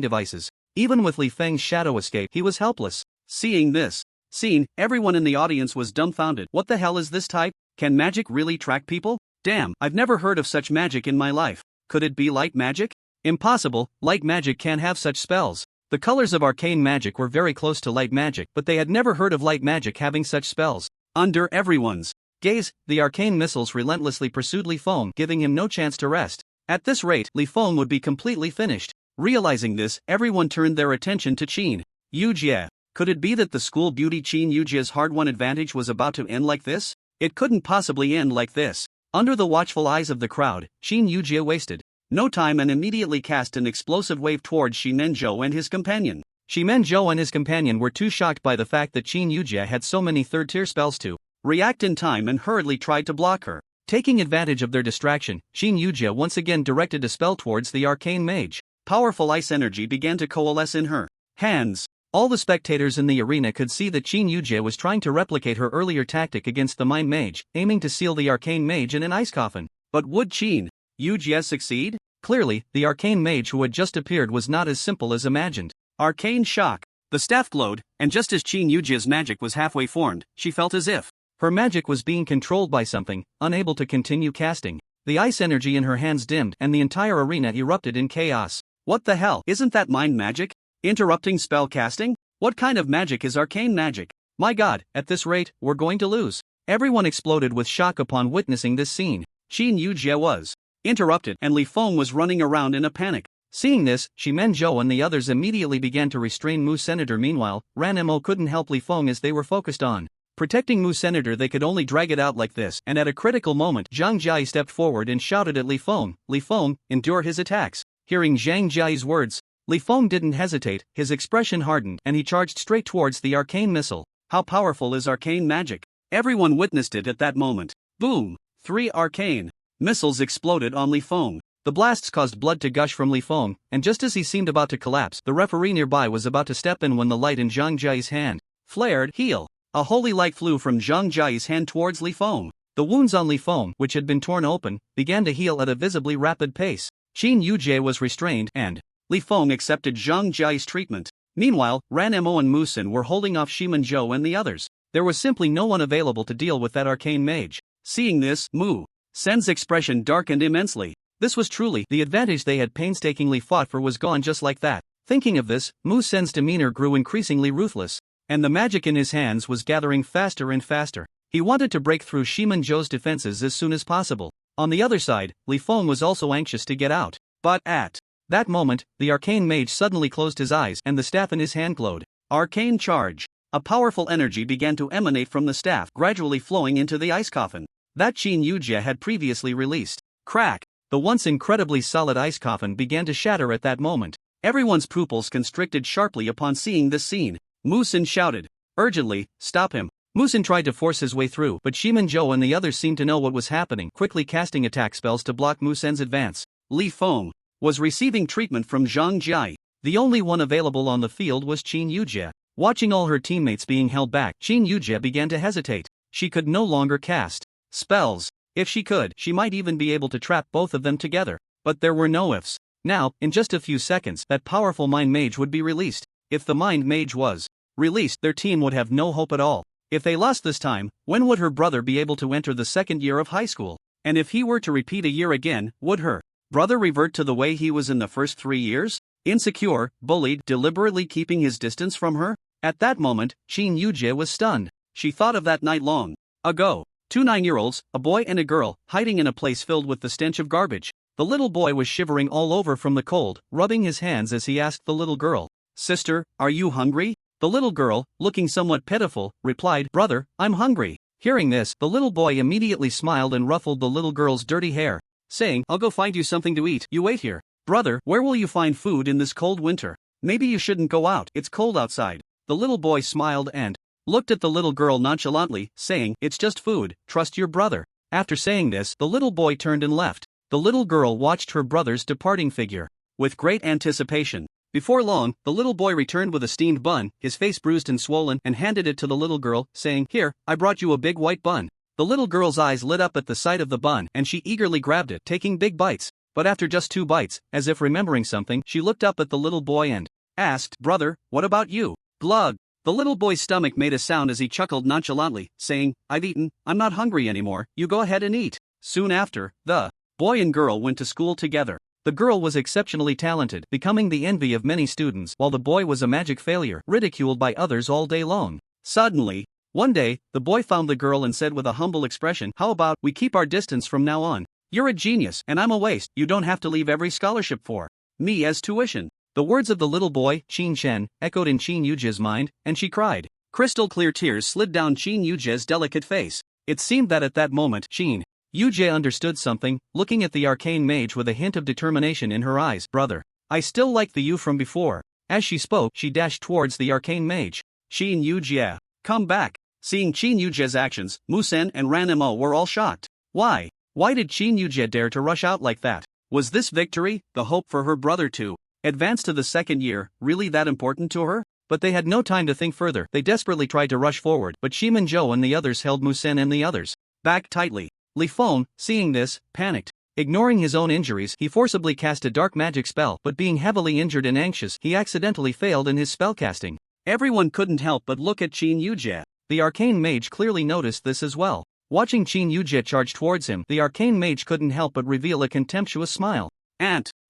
devices. Even with Li Feng's shadow escape, he was helpless. Seeing this scene, everyone in the audience was dumbfounded. What the hell is this type? Can magic really track people? Damn, I've never heard of such magic in my life. Could it be light magic? Impossible, light magic can't have such spells. The colors of arcane magic were very close to light magic, but they had never heard of light magic having such spells. Under everyone's gaze, the arcane missiles relentlessly pursued Li Feng, giving him no chance to rest. At this rate, Li Feng would be completely finished. Realizing this, everyone turned their attention to Qin Yujie. Could it be that the school beauty Qin Yujie's hard-won advantage was about to end like this? It couldn't possibly end like this. Under the watchful eyes of the crowd, Qin Yujie wasted no time and immediately cast an explosive wave towards Shiman Zhou and his companion. Shiman Zhou and his companion were too shocked by the fact that Qin Yujie had so many third-tier spells to react in time and hurriedly tried to block her. Taking advantage of their distraction, Qin Yujie once again directed a spell towards the arcane mage. Powerful ice energy began to coalesce in her hands. All the spectators in the arena could see that Qin Yujie was trying to replicate her earlier tactic against the mind mage, aiming to seal the arcane mage in an ice coffin. But would Qin Yujie succeed? Clearly, the arcane mage who had just appeared was not as simple as imagined. Arcane shock. The staff glowed, and just as Chen Yujia's magic was halfway formed, she felt as if her magic was being controlled by something, unable to continue casting. The ice energy in her hands dimmed and the entire arena erupted in chaos. What the hell? Isn't that mind magic? Interrupting spell casting? What kind of magic is arcane magic? My god, at this rate, we're going to lose. Everyone exploded with shock upon witnessing this scene. Chen Yujie was interrupted and Li Feng was running around in a panic. Seeing this, Shiman Zhou and the others immediately began to restrain Mu Senator. Meanwhile, Ranmo couldn't help Li Feng as they were focused on protecting Mu Senator. They could only drag it out like this, and at a critical moment Zhang Jiai stepped forward and shouted at Li Feng, "Li Feng, endure his attacks." Hearing Zhang Jiai's words, Li Feng didn't hesitate, his expression hardened and he charged straight towards the arcane missile. How powerful is arcane magic? Everyone witnessed it at that moment. Boom! 3 arcane missiles exploded on Li Feng. The blasts caused blood to gush from Li Feng, and just as he seemed about to collapse, the referee nearby was about to step in when the light in Zhang Jiai's hand flared. Heal! A holy light flew from Zhang Jiai's hand towards Li Feng. The wounds on Li Feng, which had been torn open, began to heal at a visibly rapid pace. Chen Yujie was restrained, and Li Feng accepted Zhang Jiai's treatment. Meanwhile, Ranmo and Musin were holding off Shiman Zhou and the others. There was simply no one available to deal with that arcane mage. Seeing this, Mu Sen's expression darkened immensely. This was truly the advantage they had painstakingly fought for was gone just like that. Thinking of this, Mu Sen's demeanor grew increasingly ruthless, and the magic in his hands was gathering faster and faster. He wanted to break through Shiman Zhou's defenses as soon as possible. On the other side, Li Feng was also anxious to get out. But at that moment, the arcane mage suddenly closed his eyes and the staff in his hand glowed. Arcane charge. A powerful energy began to emanate from the staff, gradually flowing into the ice coffin that Chen Yujie had previously released. Crack! The once incredibly solid ice coffin began to shatter at that moment. Everyone's pupils constricted sharply upon seeing this scene. Musin shouted urgently, "Stop him!" Musin tried to force his way through, but Shiman Zhou and the others seemed to know what was happening, quickly casting attack spells to block Musen's advance. Li Feng was receiving treatment from Zhang Jiai. The only one available on the field was Chen Yujie. Watching all her teammates being held back, Chen Yujie began to hesitate. She could no longer cast spells. If she could, she might even be able to trap both of them together. But there were no ifs. Now, in just a few seconds, that powerful mind mage would be released. If the mind mage was released, their team would have no hope at all. If they lost this time, when would her brother be able to enter the second year of high school? And if he were to repeat a year again, would her brother revert to the way he was in the first 3 years? Insecure, bullied, deliberately keeping his distance from her? At that moment, Chen Yujie was stunned. She thought of that night long ago. 2 9-year-olds, a boy and a girl, hiding in a place filled with the stench of garbage. The little boy was shivering all over from the cold, rubbing his hands as he asked the little girl, "Sister, are you hungry?" The little girl, looking somewhat pitiful, replied, "Brother, I'm hungry." Hearing this, the little boy immediately smiled and ruffled the little girl's dirty hair, saying, "I'll go find you something to eat. You wait here." "Brother, where will you find food in this cold winter? Maybe you shouldn't go out, it's cold outside." The little boy smiled and looked at the little girl nonchalantly, saying, "It's just food, trust your brother." After saying this, the little boy turned and left. The little girl watched her brother's departing figure with great anticipation. Before long, the little boy returned with a steamed bun, his face bruised and swollen, and handed it to the little girl, saying, "Here, I brought you a big white bun." The little girl's eyes lit up at the sight of the bun and she eagerly grabbed it, taking big bites. But after just 2 bites, as if remembering something, she looked up at the little boy and asked, "Brother, what about you?" Glug! The little boy's stomach made a sound as he chuckled nonchalantly, saying, "I've eaten, I'm not hungry anymore, you go ahead and eat." Soon after, the boy and girl went to school together. The girl was exceptionally talented, becoming the envy of many students, while the boy was a magic failure, ridiculed by others all day long. Suddenly, one day, the boy found the girl and said with a humble expression, "How about we keep our distance from now on? You're a genius, and I'm a waste, you don't have to leave every scholarship for me as tuition." The words of the little boy, Chen, echoed in Chen Yujie's mind, and she cried. Crystal clear tears slid down Chen Yujie's delicate face. It seemed that at that moment, Chen Yujie understood something, looking at the arcane mage with a hint of determination in her eyes. "Brother, I still like the you from before." As she spoke, she dashed towards the arcane mage. "Chen Yujie, come back." Seeing Chen Yujie's actions, Musen and Ranmo were all shocked. Why did Chen Yujie dare to rush out like that? Was this victory, the hope for her brother to advance to the second year, really that important to her? But they had no time to think further. They desperately tried to rush forward, but Shiman Zhou and the others held Musen and the others back tightly. Li Feng, seeing this, panicked. Ignoring his own injuries, he forcibly cast a dark magic spell, but being heavily injured and anxious, he accidentally failed in his spellcasting. Everyone couldn't help but look at Chen Yujie. The arcane mage clearly noticed this as well. Watching Chen Yujie charge towards him, the arcane mage couldn't help but reveal a contemptuous smile.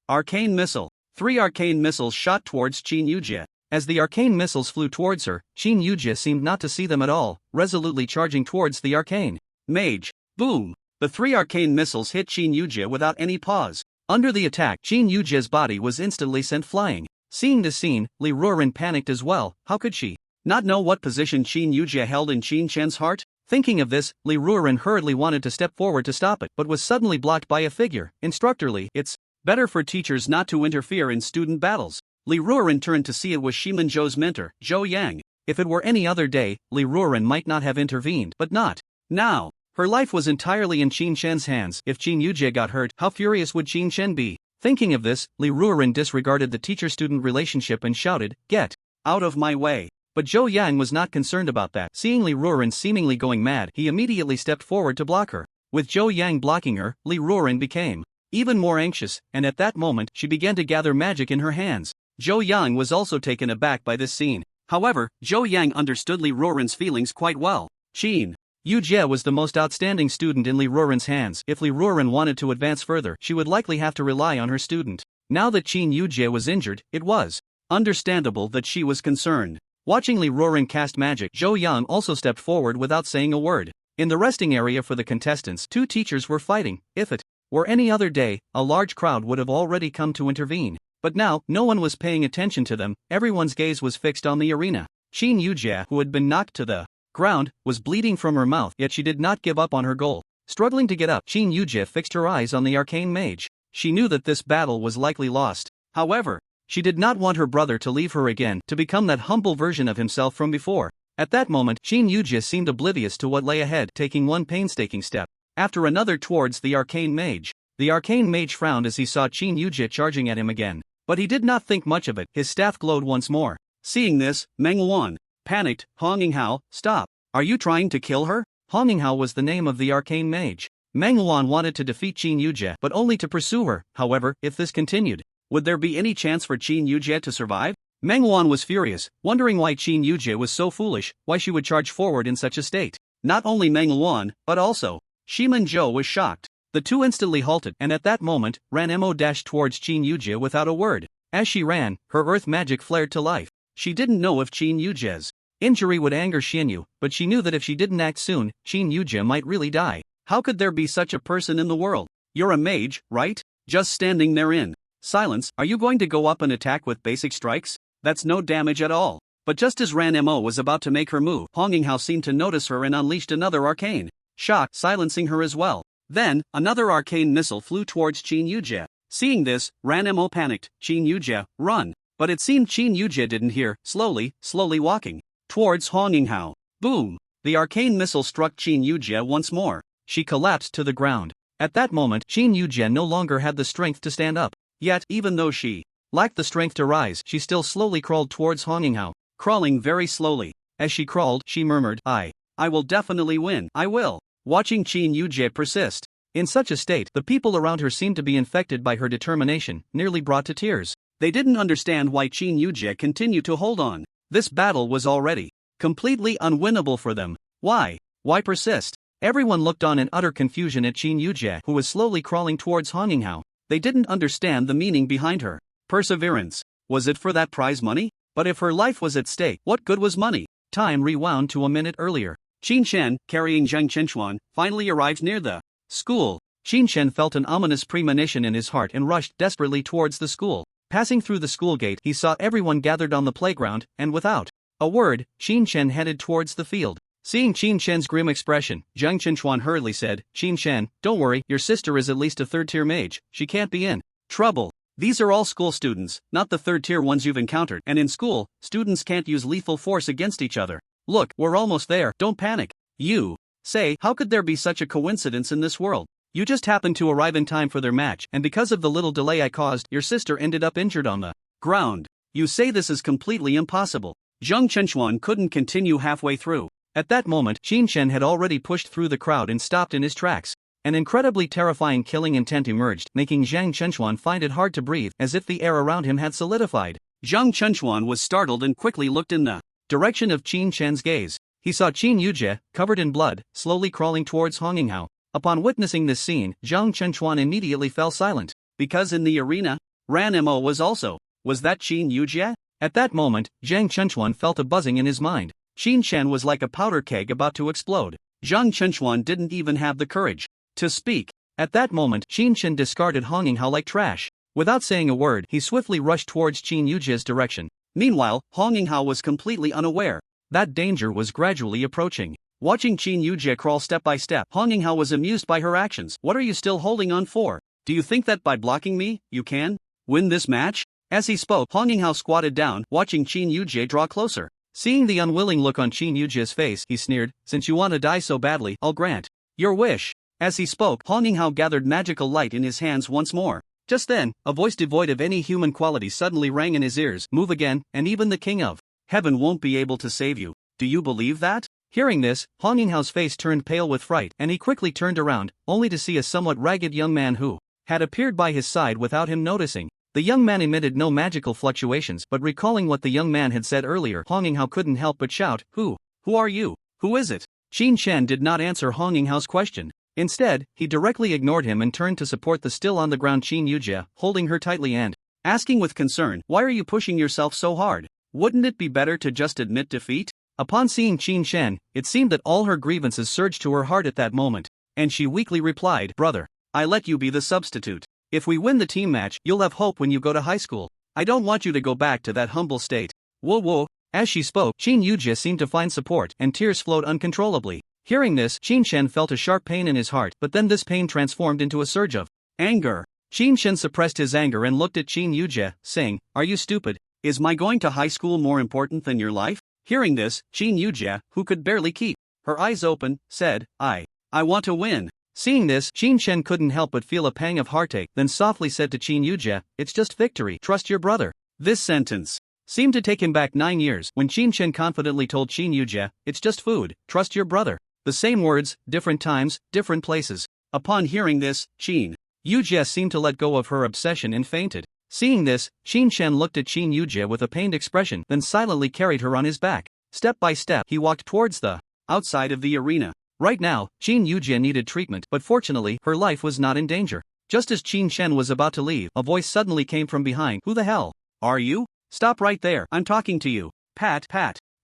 Arcane missile. 3 arcane missiles shot towards Chen Yujie. As the arcane missiles flew towards her, Chen Yujie seemed not to see them at all, resolutely charging towards the arcane mage. Boom! The 3 arcane missiles hit Chen Yujie without any pause. Under the attack, Chen Yujie's body was instantly sent flying. Seeing this scene, Liuran panicked as well. How could she not know what position Chen Yujie held in Chen Chen's heart? Thinking of this, Liuran hurriedly wanted to step forward to stop it, but was suddenly blocked by a figure. Instructor Lee, it's better for teachers not to interfere in student battles. Liuran turned to see it was Shiman Zhou's mentor, Zhou Yang. If it were any other day, Liuran might not have intervened, but not now. Her life was entirely in Chen Chen's hands. If Chen Yujie got hurt, how furious would Chen Chen be? Thinking of this, Liuran disregarded the teacher-student relationship and shouted, "Get out of my way." But Zhou Yang was not concerned about that. Seeing Liuran seemingly going mad, he immediately stepped forward to block her. With Zhou Yang blocking her, Liuran became even more anxious, and at that moment, she began to gather magic in her hands. Zhou Yang was also taken aback by this scene. However, Zhou Yang understood Liuran's feelings quite well. Chen Yujie was the most outstanding student in Liuran's hands. If Liuran wanted to advance further, she would likely have to rely on her student. Now that Chen Yujie was injured, it was understandable that she was concerned. Watching Liuran cast magic, Zhou Yang also stepped forward without saying a word. In the resting area for the contestants, 2 teachers were fighting. If it were any other day, a large crowd would have already come to intervene. But now, no one was paying attention to them. Everyone's gaze was fixed on the arena. Chen Yujie, who had been knocked to the ground, was bleeding from her mouth, yet she did not give up on her goal. Struggling to get up, Chen Yujie fixed her eyes on the arcane mage. She knew that this battle was likely lost. However, she did not want her brother to leave her again, to become that humble version of himself from before. At that moment, Chen Yujie seemed oblivious to what lay ahead, taking one painstaking step after another towards the arcane mage. The arcane mage frowned as he saw Chen Yujie charging at him again. But he did not think much of it. His staff glowed once more. Seeing this, Manhwa panicked. Honginghao, stop. Are you trying to kill her? Honginghao was the name of the arcane mage. Manhwa wanted to defeat Chen Yujie, but only to pursue her. However, if this continued, would there be any chance for Chen Yujie to survive? Manhwa was furious, wondering why Chen Yujie was so foolish, why she would charge forward in such a state. Not only Manhwa, but also Shiman Zhou was shocked. The 2 instantly halted, and at that moment, Ranmo dashed towards Chen Yujie without a word. As she ran, her earth magic flared to life. She didn't know if Chen Yujie's injury would anger Xianyu, but she knew that if she didn't act soon, Chen Yujie might really die. How could there be such a person in the world? You're a mage, right? Just standing there in silence. Are you going to go up and attack with basic strikes? That's no damage at all. But just as Ranmo was about to make her move, Honginghao seemed to notice her and unleashed another arcane shock, silencing her as well. Then, another arcane missile flew towards Chen Yujie. Seeing this, Ranmo panicked. Chen Yujie, run. But it seemed Chen Yujie didn't hear, slowly walking towards Honginghao. Boom! The arcane missile struck Chen Yujie once more. She collapsed to the ground. At that moment, Chen Yujie no longer had the strength to stand up. Yet, even though she lacked the strength to rise, she still slowly crawled towards Honginghao, crawling very slowly. As she crawled, she murmured, I will definitely win. I will. Watching Chen Yujie persist in such a state, the people around her seemed to be infected by her determination, nearly brought to tears. They didn't understand why Chen Yujie continued to hold on. This battle was already completely unwinnable for them. Why persist? Everyone looked on in utter confusion at Chen Yujie, who was slowly crawling towards Honginghao. They didn't understand the meaning behind her perseverance. Was it for that prize money? But if her life was at stake, what good was money? Time rewound to a minute earlier. Qin Shen, carrying Zhang Chenchuan, finally arrived near the school. Qin Shen felt an ominous premonition in his heart and rushed desperately towards the school. Passing through the school gate, he saw everyone gathered on the playground, and without a word, Qin Shen headed towards the field. Seeing Qin Shen's grim expression, Zhang Chenchuan hurriedly said, Qin Shen, don't worry, your sister is at least a third-tier mage, she can't be in trouble. These are all school students, not the third-tier ones you've encountered, and in school, students can't use lethal force against each other. Look, we're almost there, don't panic. You say, how could there be such a coincidence in this world? You just happened to arrive in time for their match, and because of the little delay I caused, your sister ended up injured on the ground. You say this is completely impossible. Zhang Chenchuan couldn't continue halfway through. At that moment, Qin Shen had already pushed through the crowd and stopped in his tracks. An incredibly terrifying killing intent emerged, making Zhang Chenchuan find it hard to breathe, as if the air around him had solidified. Zhang Chenchuan was startled and quickly looked in the direction of Qin Chen's gaze. He saw Qin Yujie, covered in blood, slowly crawling towards Hong Yinghao. Upon witnessing this scene, Zhang Chenchuan immediately fell silent. Because in the arena, Ranmo was also. Was that Qin Yujie? At that moment, Zhang Chenchuan felt a buzzing in his mind. Qin Chen was like a powder keg about to explode. Zhang Chenchuan didn't even have the courage to speak. At that moment, Qin Chen discarded Hong Yinghao like trash. Without saying a word, he swiftly rushed towards Qin Yujie's direction. Meanwhile, Hong Yinghao was completely unaware that danger was gradually approaching. Watching Qin Yujie crawl step by step, Hong Yinghao was amused by her actions. What are you still holding on for? Do you think that by blocking me, you can win this match? As he spoke, Hong Yinghao squatted down, watching Qin Yujie draw closer. Seeing the unwilling look on Qin Yujie's face, he sneered, "Since you want to die so badly, I'll grant your wish." As he spoke, Hong Yinghao gathered magical light in his hands once more. Just then, a voice devoid of any human quality suddenly rang in his ears. "Move again, and even the king of heaven won't be able to save you. Do you believe that?" Hearing this, Hong Yinghao's face turned pale with fright, and he quickly turned around, only to see a somewhat ragged young man who had appeared by his side without him noticing. The young man emitted no magical fluctuations, but recalling what the young man had said earlier, Hong Yinghao couldn't help but shout, Who are you? Who is it?" Qin Chen did not answer Hong Yinghao's question. Instead, he directly ignored him and turned to support the still on the ground Qin Yujie, holding her tightly and asking with concern, "Why are you pushing yourself so hard? Wouldn't it be better to just admit defeat?" Upon seeing Qin Chen, it seemed that all her grievances surged to her heart at that moment, and she weakly replied, "Brother, I let you be the substitute. If we win the team match, you'll have hope when you go to high school. I don't want you to go back to that humble state." Whoa. As she spoke, Qin Yujie seemed to find support, and tears flowed uncontrollably. Hearing this, Qin Chen felt a sharp pain in his heart, but then this pain transformed into a surge of anger. Qin Chen suppressed his anger and looked at Qin Yujie, saying, "Are you stupid? Is my going to high school more important than your life?" Hearing this, Qin Yujie, who could barely keep her eyes open, said, I want to win." Seeing this, Qin Chen couldn't help but feel a pang of heartache, then softly said to Qin Yujie, "It's just victory. Trust your brother." This sentence seemed to take him back 9 years, when Qin Chen confidently told Qin Yujie, "It's just food. Trust your brother." The same words, different times, different places. Upon hearing this, Qin Yujie seemed to let go of her obsession and fainted. Seeing this, Qin Chen looked at Qin Yujie with a pained expression, then silently carried her on his back. Step by step, he walked towards the outside of the arena. Right now, Qin Yujie needed treatment, but fortunately, her life was not in danger. Just as Qin Chen was about to leave, a voice suddenly came from behind. "Who the hell are you? Stop right there, I'm talking to you." Pat.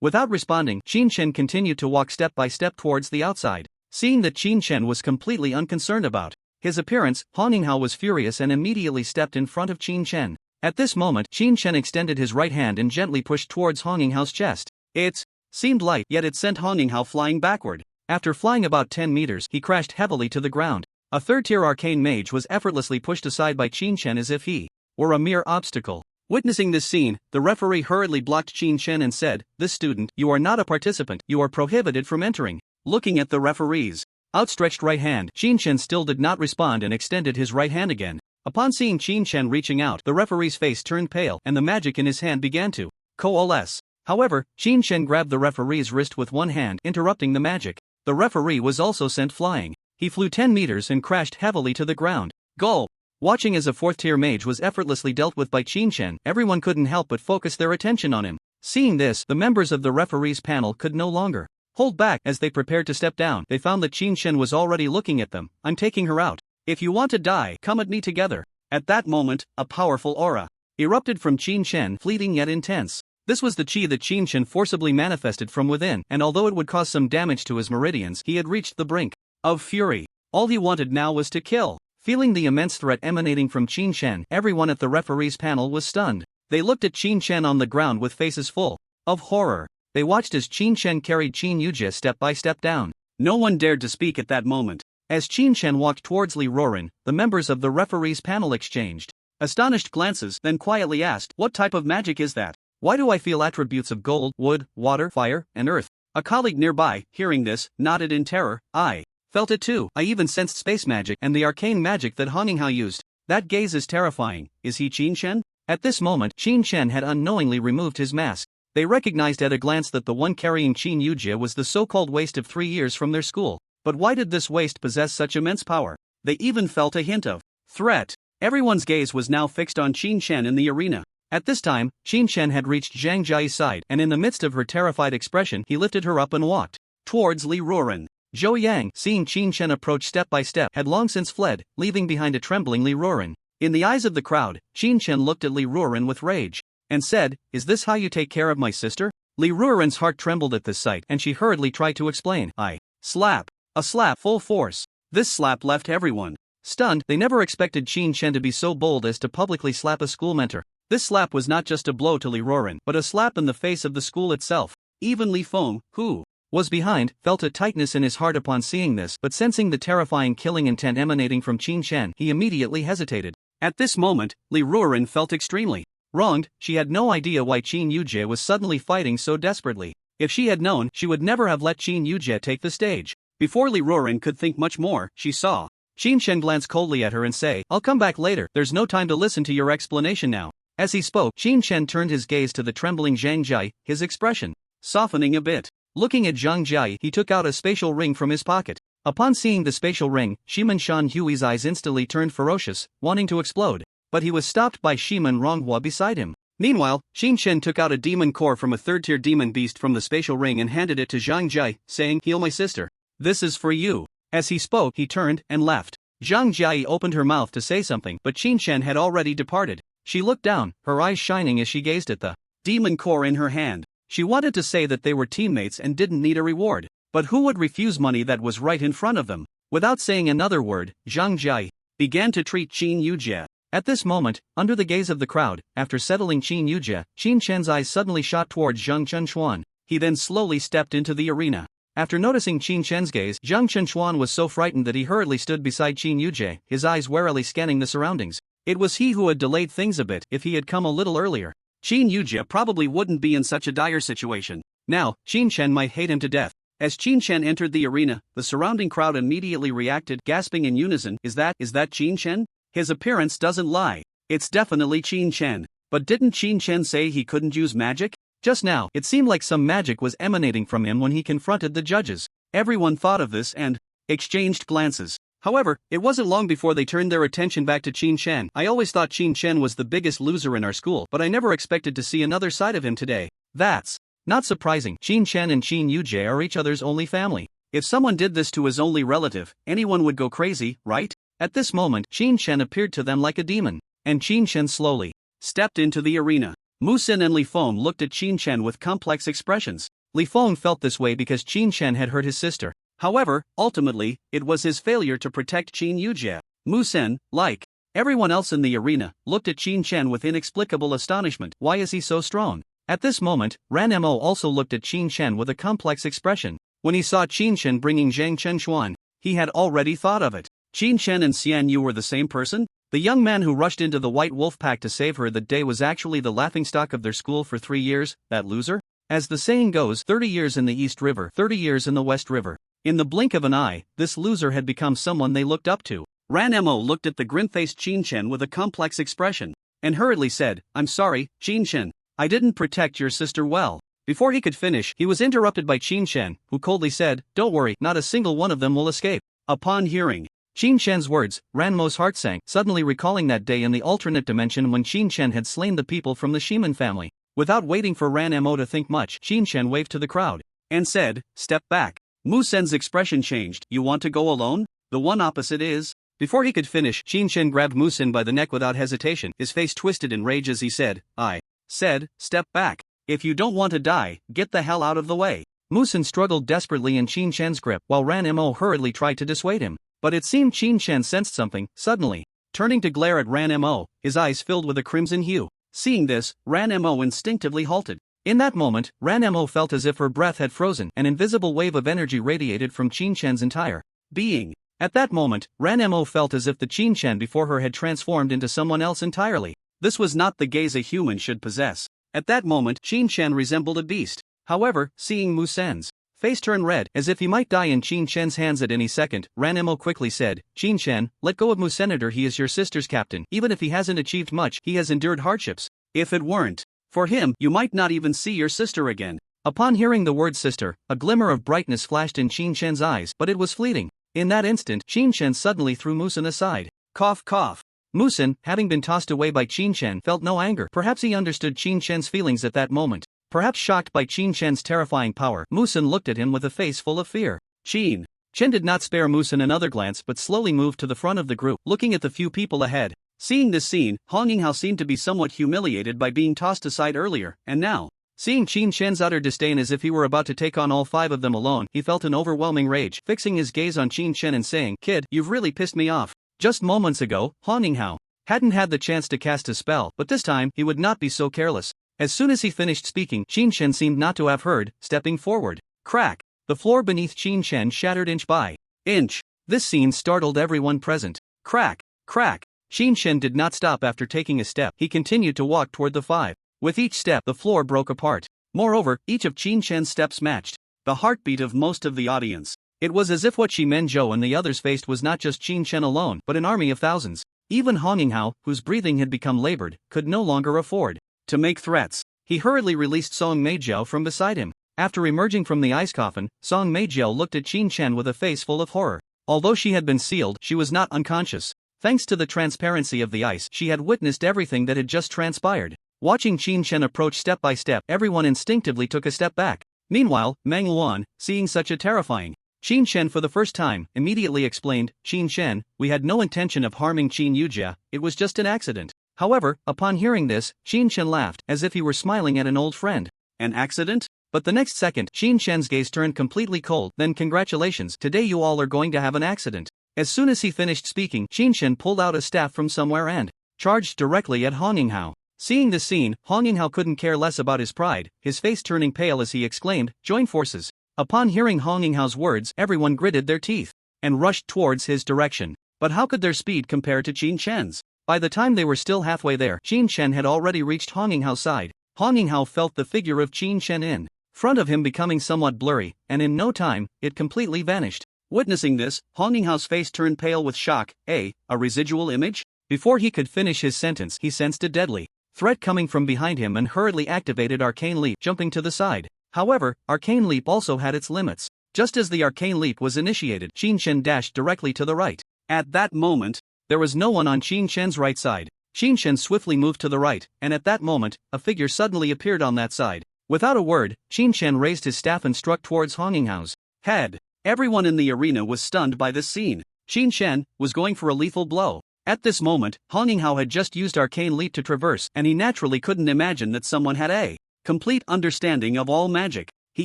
Without responding, Qin Chen continued to walk step by step towards the outside. Seeing that Qin Chen was completely unconcerned about his appearance, Hong Yinghao was furious and immediately stepped in front of Qin Chen. At this moment, Qin Chen extended his right hand and gently pushed towards Hong Yinghao's chest. It seemed light, yet it sent Hong Yinghao flying backward. After flying about 10 meters, he crashed heavily to the ground. A third-tier arcane mage was effortlessly pushed aside by Qin Chen as if he were a mere obstacle. Witnessing this scene, the referee hurriedly blocked Qin Chen and said, "This student, you are not a participant, you are prohibited from entering." Looking at the referee's outstretched right hand, Qin Chen still did not respond and extended his right hand again. Upon seeing Qin Chen reaching out, the referee's face turned pale and the magic in his hand began to coalesce. However, Qin Chen grabbed the referee's wrist with one hand, interrupting the magic. The referee was also sent flying. He flew 10 meters and crashed heavily to the ground. Gulp! Watching as a fourth-tier mage was effortlessly dealt with by Qin Chen, everyone couldn't help but focus their attention on him. Seeing this, the members of the referee's panel could no longer hold back. As they prepared to step down, they found that Qin Chen was already looking at them. "I'm taking her out. If you want to die, come at me together." At that moment, a powerful aura erupted from Qin Chen, fleeting yet intense. This was the chi that Qin Chen forcibly manifested from within, and although it would cause some damage to his meridians, he had reached the brink of fury. All he wanted now was to kill. Feeling the immense threat emanating from Qin Chen, everyone at the referee's panel was stunned. They looked at Qin Chen on the ground with faces full of horror. They watched as Qin Chen carried Qin Yujie step by step down. No one dared to speak at that moment. As Qin Chen walked towards Liuran, the members of the referee's panel exchanged astonished glances, then quietly asked, "What type of magic is that? Why do I feel attributes of gold, wood, water, fire, and earth?" A colleague nearby, hearing this, nodded in terror. "I felt it too. I even sensed space magic and the arcane magic that Hong Yinghao used. That gaze is terrifying. Is he Qin Chen?" At this moment, Qin Chen had unknowingly removed his mask. They recognized at a glance that the one carrying Qin Yujie was the so-called waste of 3 years from their school. But why did this waste possess such immense power? They even felt a hint of threat. Everyone's gaze was now fixed on Qin Shen in the arena. At this time, Qin Shen had reached Zhang Jia's side, and in the midst of her terrified expression, he lifted her up and walked towards Li Ruoran. Zhou Yang, seeing Qin Shen approach step by step, had long since fled, leaving behind a trembling Li Ruoran. In the eyes of the crowd, Qin Shen looked at Li Ruoran with rage and said, "Is this how you take care of my sister?" Li Ruoran's heart trembled at this sight, and she hurriedly tried to explain. Slap. A slap full force. This slap left everyone stunned. They never expected Qin Shen to be so bold as to publicly slap a school mentor. This slap was not just a blow to Li Ruoran, but a slap in the face of the school itself. Even Li Feng, who was behind, felt a tightness in his heart upon seeing this, but sensing the terrifying killing intent emanating from Qin Shen, he immediately hesitated. At this moment, Li Ruoran felt extremely wronged. She had no idea why Qin Yujie was suddenly fighting so desperately. If she had known, she would never have let Qin Yujie take the stage. Before Li Ruoran could think much more, she saw Qin Shen glance coldly at her and say, "I'll come back later, there's no time to listen to your explanation now." As he spoke, Qin Shen turned his gaze to the trembling Zhang Jia, his expression softening a bit. Looking at Zhang Jia, he took out a spatial ring from his pocket. Upon seeing the spatial ring, Shiman Shan Hui's eyes instantly turned ferocious, wanting to explode. But he was stopped by Shiman Ronghua beside him. Meanwhile, Qin Shen took out a demon core from a third-tier demon beast from the spatial ring and handed it to Zhang Jia, saying, "Heal my sister. This is for you." As he spoke, he turned and left. Zhang Jia opened her mouth to say something, but Qin Shen had already departed. She looked down, her eyes shining as she gazed at the demon core in her hand. She wanted to say that they were teammates and didn't need a reward. But who would refuse money that was right in front of them? Without saying another word, Zhang Jia began to treat Qin Yujie. At this moment, under the gaze of the crowd, after settling Qin Yujie, Qin Shen's eyes suddenly shot towards Zhang Chunxuan. He then slowly stepped into the arena. After noticing Qin Shen's gaze, Zhang Chunxuan was so frightened that he hurriedly stood beside Qin Yujie, his eyes warily scanning the surroundings. It was he who had delayed things a bit. If he had come a little earlier, Qin Yujie probably wouldn't be in such a dire situation. Now, Qin Shen might hate him to death. As Qin Shen entered the arena, the surrounding crowd immediately reacted, gasping in unison, Is that Qin Shen? His appearance doesn't lie. It's definitely Qin Shen. But didn't Qin Shen say he couldn't use magic? Just now, it seemed like some magic was emanating from him when he confronted the judges. Everyone thought of this and exchanged glances. However, it wasn't long before they turned their attention back to Qin Shen. "I always thought Qin Shen was the biggest loser in our school, but I never expected to see another side of him today." That's not surprising. Qin Shen and Qin Yujie are each other's only family. If someone did this to his only relative, anyone would go crazy, right? At this moment, Qin Shen appeared to them like a demon, and Qin Shen slowly stepped into the arena. Mu Xin and Li Feng looked at Qin Shen with complex expressions. Li Feng felt this way because Qin Shen had hurt his sister. However, ultimately, it was his failure to protect Qin Yujie. Mu Xin, like everyone else in the arena, looked at Qin Shen with inexplicable astonishment. Why is he so strong? At this moment, Ranmo also looked at Qin Shen with a complex expression. When he saw Qin Shen bringing Zhang Chunxuan, he had already thought of it. Qin Shen and Xian Yu were the same person? The young man who rushed into the White Wolf Pack to save her that day was actually the laughingstock of their school for 3 years, that loser? As the saying goes, 30 years in the East River, 30 years in the West River. In the blink of an eye, this loser had become someone they looked up to. Ranmo looked at the grin-faced Qin Shen with a complex expression, and hurriedly said, "I'm sorry, Qin Shen. I didn't protect your sister well." Before he could finish, he was interrupted by Qin Shen, who coldly said, "Don't worry, not a single one of them will escape." Upon hearing Qin Shen's words, Ranmo's heart sank, suddenly recalling that day in the alternate dimension when Qin Shen had slain the people from the Shiman family. Without waiting for Ranmo to think much, Qin Shen waved to the crowd and said, "Step back." Mu Sen's expression changed. "You want to go alone? The one opposite is..." Before he could finish, Qin Shen grabbed Mu Sen by the neck without hesitation, his face twisted in rage as he said, "I said, step back. If you don't want to die, get the hell out of the way." Mu Sen struggled desperately in Qin Shen's grip while Ranmo hurriedly tried to dissuade him. But it seemed Qin Shen sensed something, suddenly turning to glare at Ranmo, his eyes filled with a crimson hue. Seeing this, Ranmo instinctively halted. In that moment, Ranmo felt as if her breath had frozen. An invisible wave of energy radiated from Qin Shen's entire being. At that moment, Ranmo felt as if the Qin Shen before her had transformed into someone else entirely. This was not the gaze a human should possess. At that moment, Qin Shen resembled a beast. However, seeing Mu Sen's face turn red, as if he might die in Qin Shen's hands at any second, Ranmo quickly said, "Qin Shen, let go of Mu Senator. He is your sister's captain. Even if he hasn't achieved much, he has endured hardships. If it weren't for him, you might not even see your sister again." Upon hearing the word sister, a glimmer of brightness flashed in Qin Shen's eyes, but it was fleeting. In that instant, Qin Shen suddenly threw Musen aside. Cough cough. Musen, having been tossed away by Qin Shen, felt no anger. Perhaps he understood Qin Shen's feelings at that moment. Perhaps shocked by Qin Shen's terrifying power, Musen looked at him with a face full of fear. Chen did not spare Musen another glance but slowly moved to the front of the group, looking at the few people ahead. Seeing this scene, Hong Yinghao seemed to be somewhat humiliated by being tossed aside earlier, and now, seeing Qin Shen's utter disdain as if he were about to take on all 5 of them alone, he felt an overwhelming rage, fixing his gaze on Qin Shen and saying, "Kid, you've really pissed me off." Just moments ago, Hong Yinghao hadn't had the chance to cast a spell, but this time, he would not be so careless. As soon as he finished speaking, Qin Shen seemed not to have heard, stepping forward. Crack! The floor beneath Qin Shen shattered inch by inch. This scene startled everyone present. Crack! Crack! Qin Shen did not stop after taking a step. He continued to walk toward the 5. With each step, the floor broke apart. Moreover, each of Qin Shen's steps matched the heartbeat of most of the audience. It was as if what Shiman Zhou and the others faced was not just Qin Shen alone, but an army of thousands. Even Hong Yinghao, whose breathing had become labored, could no longer afford to make threats. He hurriedly released Song Meijiao from beside him. After emerging from the ice coffin, Song Meijiao looked at Qin Shen with a face full of horror. Although she had been sealed, she was not unconscious. Thanks to the transparency of the ice, she had witnessed everything that had just transpired. Watching Qin Shen approach step by step, everyone instinctively took a step back. Meanwhile, Meng Luan, seeing such a terrifying Qin Shen for the first time, immediately explained, "Qin Shen, we had no intention of harming Qin Yujia, it was just an accident." However, upon hearing this, Qin Shen laughed, as if he were smiling at an old friend. An accident? But the next second, Qin Shen's gaze turned completely cold. "Then congratulations, today you all are going to have an accident." As soon as he finished speaking, Qin Shen pulled out a staff from somewhere and charged directly at Hong Yinghao. Seeing this scene, Hong Yinghao couldn't care less about his pride, his face turning pale as he exclaimed, "Join forces." Upon hearing Hong Yinghao's words, everyone gritted their teeth and rushed towards his direction. But how could their speed compare to Qin Shen's? By the time they were still halfway there, Qin Shen had already reached Hong Yinghao's side. Hong Yinghao felt the figure of Qin Shen in front of him becoming somewhat blurry, and in no time, it completely vanished. Witnessing this, Hong Yinghao's face turned pale with shock. A residual image? Before he could finish his sentence, he sensed a deadly threat coming from behind him and hurriedly activated Arcane Leap, jumping to the side. However, Arcane Leap also had its limits. Just as the Arcane Leap was initiated, Qin Shen dashed directly to the right. At that moment, there was no one on Qin Shen's right side. Qin Shen swiftly moved to the right, and at that moment, a figure suddenly appeared on that side. Without a word, Qin Shen raised his staff and struck towards Hong Yinghao's head. Everyone in the arena was stunned by this scene. Qin Shen was going for a lethal blow. At this moment, Hong Yinghao had just used Arcane Leap to traverse, and he naturally couldn't imagine that someone had a complete understanding of all magic. He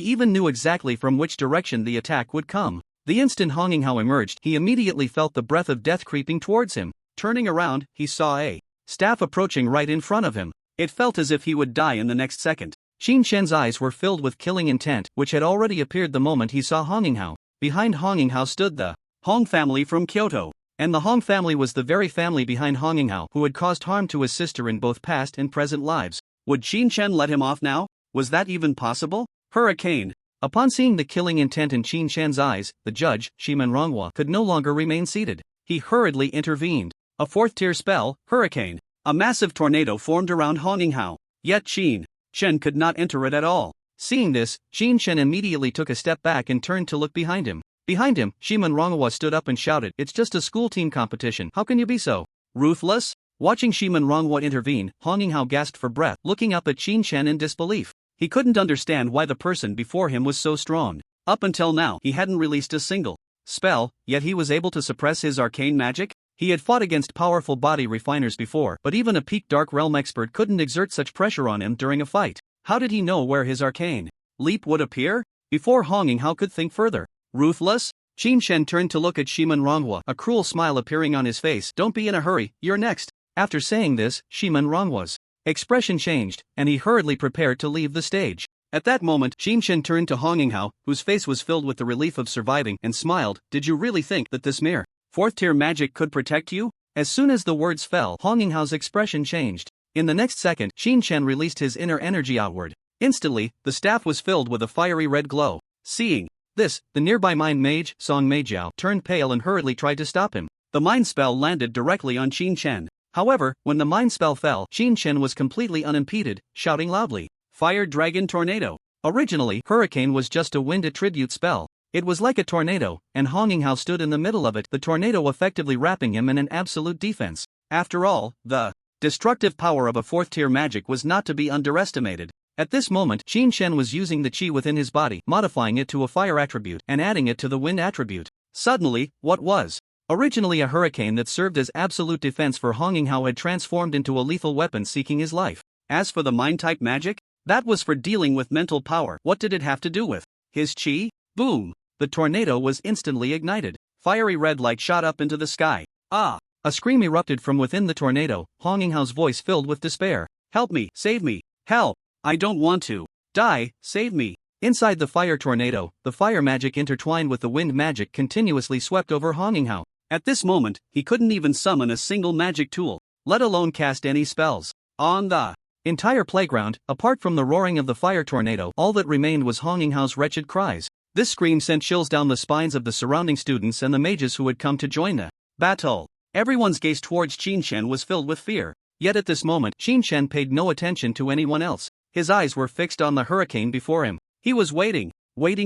even knew exactly from which direction the attack would come. The instant Hong Yinghao emerged, he immediately felt the breath of death creeping towards him. Turning around, he saw a staff approaching right in front of him. It felt as if he would die in the next second. Qin Shen's eyes were filled with killing intent, which had already appeared the moment he saw Hong Yinghao. Behind Hong Yinghao stood the Hong family from Kyoto. And the Hong family was the very family behind Hong Yinghao who had caused harm to his sister in both past and present lives. Would Qin Shen let him off now? Was that even possible? Hurricane. Upon seeing the killing intent in Qin Shen's eyes, the judge, Shiman could no longer remain seated. He hurriedly intervened. A 4th-tier spell, Hurricane. A massive tornado formed around Hong Yinghao. Yet Qin Shen could not enter it at all. Seeing this, Qin Shen immediately took a step back and turned to look behind him. Behind him, Shiman stood up and shouted, "It's just a school team competition, how can you be so ruthless?" Watching Shiman intervene, Hong Yinghao gasped for breath, looking up at Qin Shen in disbelief. He couldn't understand why the person before him was so strong. Up until now, he hadn't released a single spell, yet he was able to suppress his arcane magic? He had fought against powerful body refiners before, but even a peak Dark Realm expert couldn't exert such pressure on him during a fight. How did he know where his arcane leap would appear? Before Hong Yinghao could think further. Ruthless? Qin Shen turned to look at Shiman a cruel smile appearing on his face. "Don't be in a hurry, you're next." After saying this, Shiman expression changed, and he hurriedly prepared to leave the stage. At that moment, Qin Shen turned to Hong Yinghao, whose face was filled with the relief of surviving, and smiled. "Did you really think that this mere 4th-tier magic could protect you?" As soon as the words fell, Hong Yinghao's expression changed. In the next second, Qin Shen released his inner energy outward. Instantly, the staff was filled with a fiery red glow. Seeing this, the nearby mind mage, Song Meijiao, turned pale and hurriedly tried to stop him. The mind spell landed directly on Qin Shen. However, when the mind spell fell, Qin Shen was completely unimpeded, shouting loudly, "Fire Dragon Tornado!" Originally, Hurricane was just a wind attribute spell. It was like a tornado, and Hong Yinghao stood in the middle of it, the tornado effectively wrapping him in an absolute defense. After all, the destructive power of a 4th-tier magic was not to be underestimated. At this moment, Qin Shen was using the qi within his body, modifying it to a fire attribute and adding it to the wind attribute. Suddenly, what was originally a hurricane that served as absolute defense for Hong Yinghao had transformed into a lethal weapon seeking his life. As for the mind-type magic, that was for dealing with mental power. What did it have to do with his qi? Boom! The tornado was instantly ignited. Fiery red light shot up into the sky. Ah! A scream erupted from within the tornado, Hong Yinghao's voice filled with despair. Help me, save me, help! I don't want to die, save me. Inside the fire tornado, the fire magic intertwined with the wind magic continuously swept over Hong Yinghao. At this moment, he couldn't even summon a single magic tool, let alone cast any spells. On the entire playground, apart from the roaring of the fire tornado, all that remained was Hong Yinghao's wretched cries. This scream sent chills down the spines of the surrounding students and the mages who had come to join the battle. Everyone's gaze towards Qin Shen was filled with fear. Yet at this moment, Qin Shen paid no attention to anyone else. His eyes were fixed on the hurricane before him. He was waiting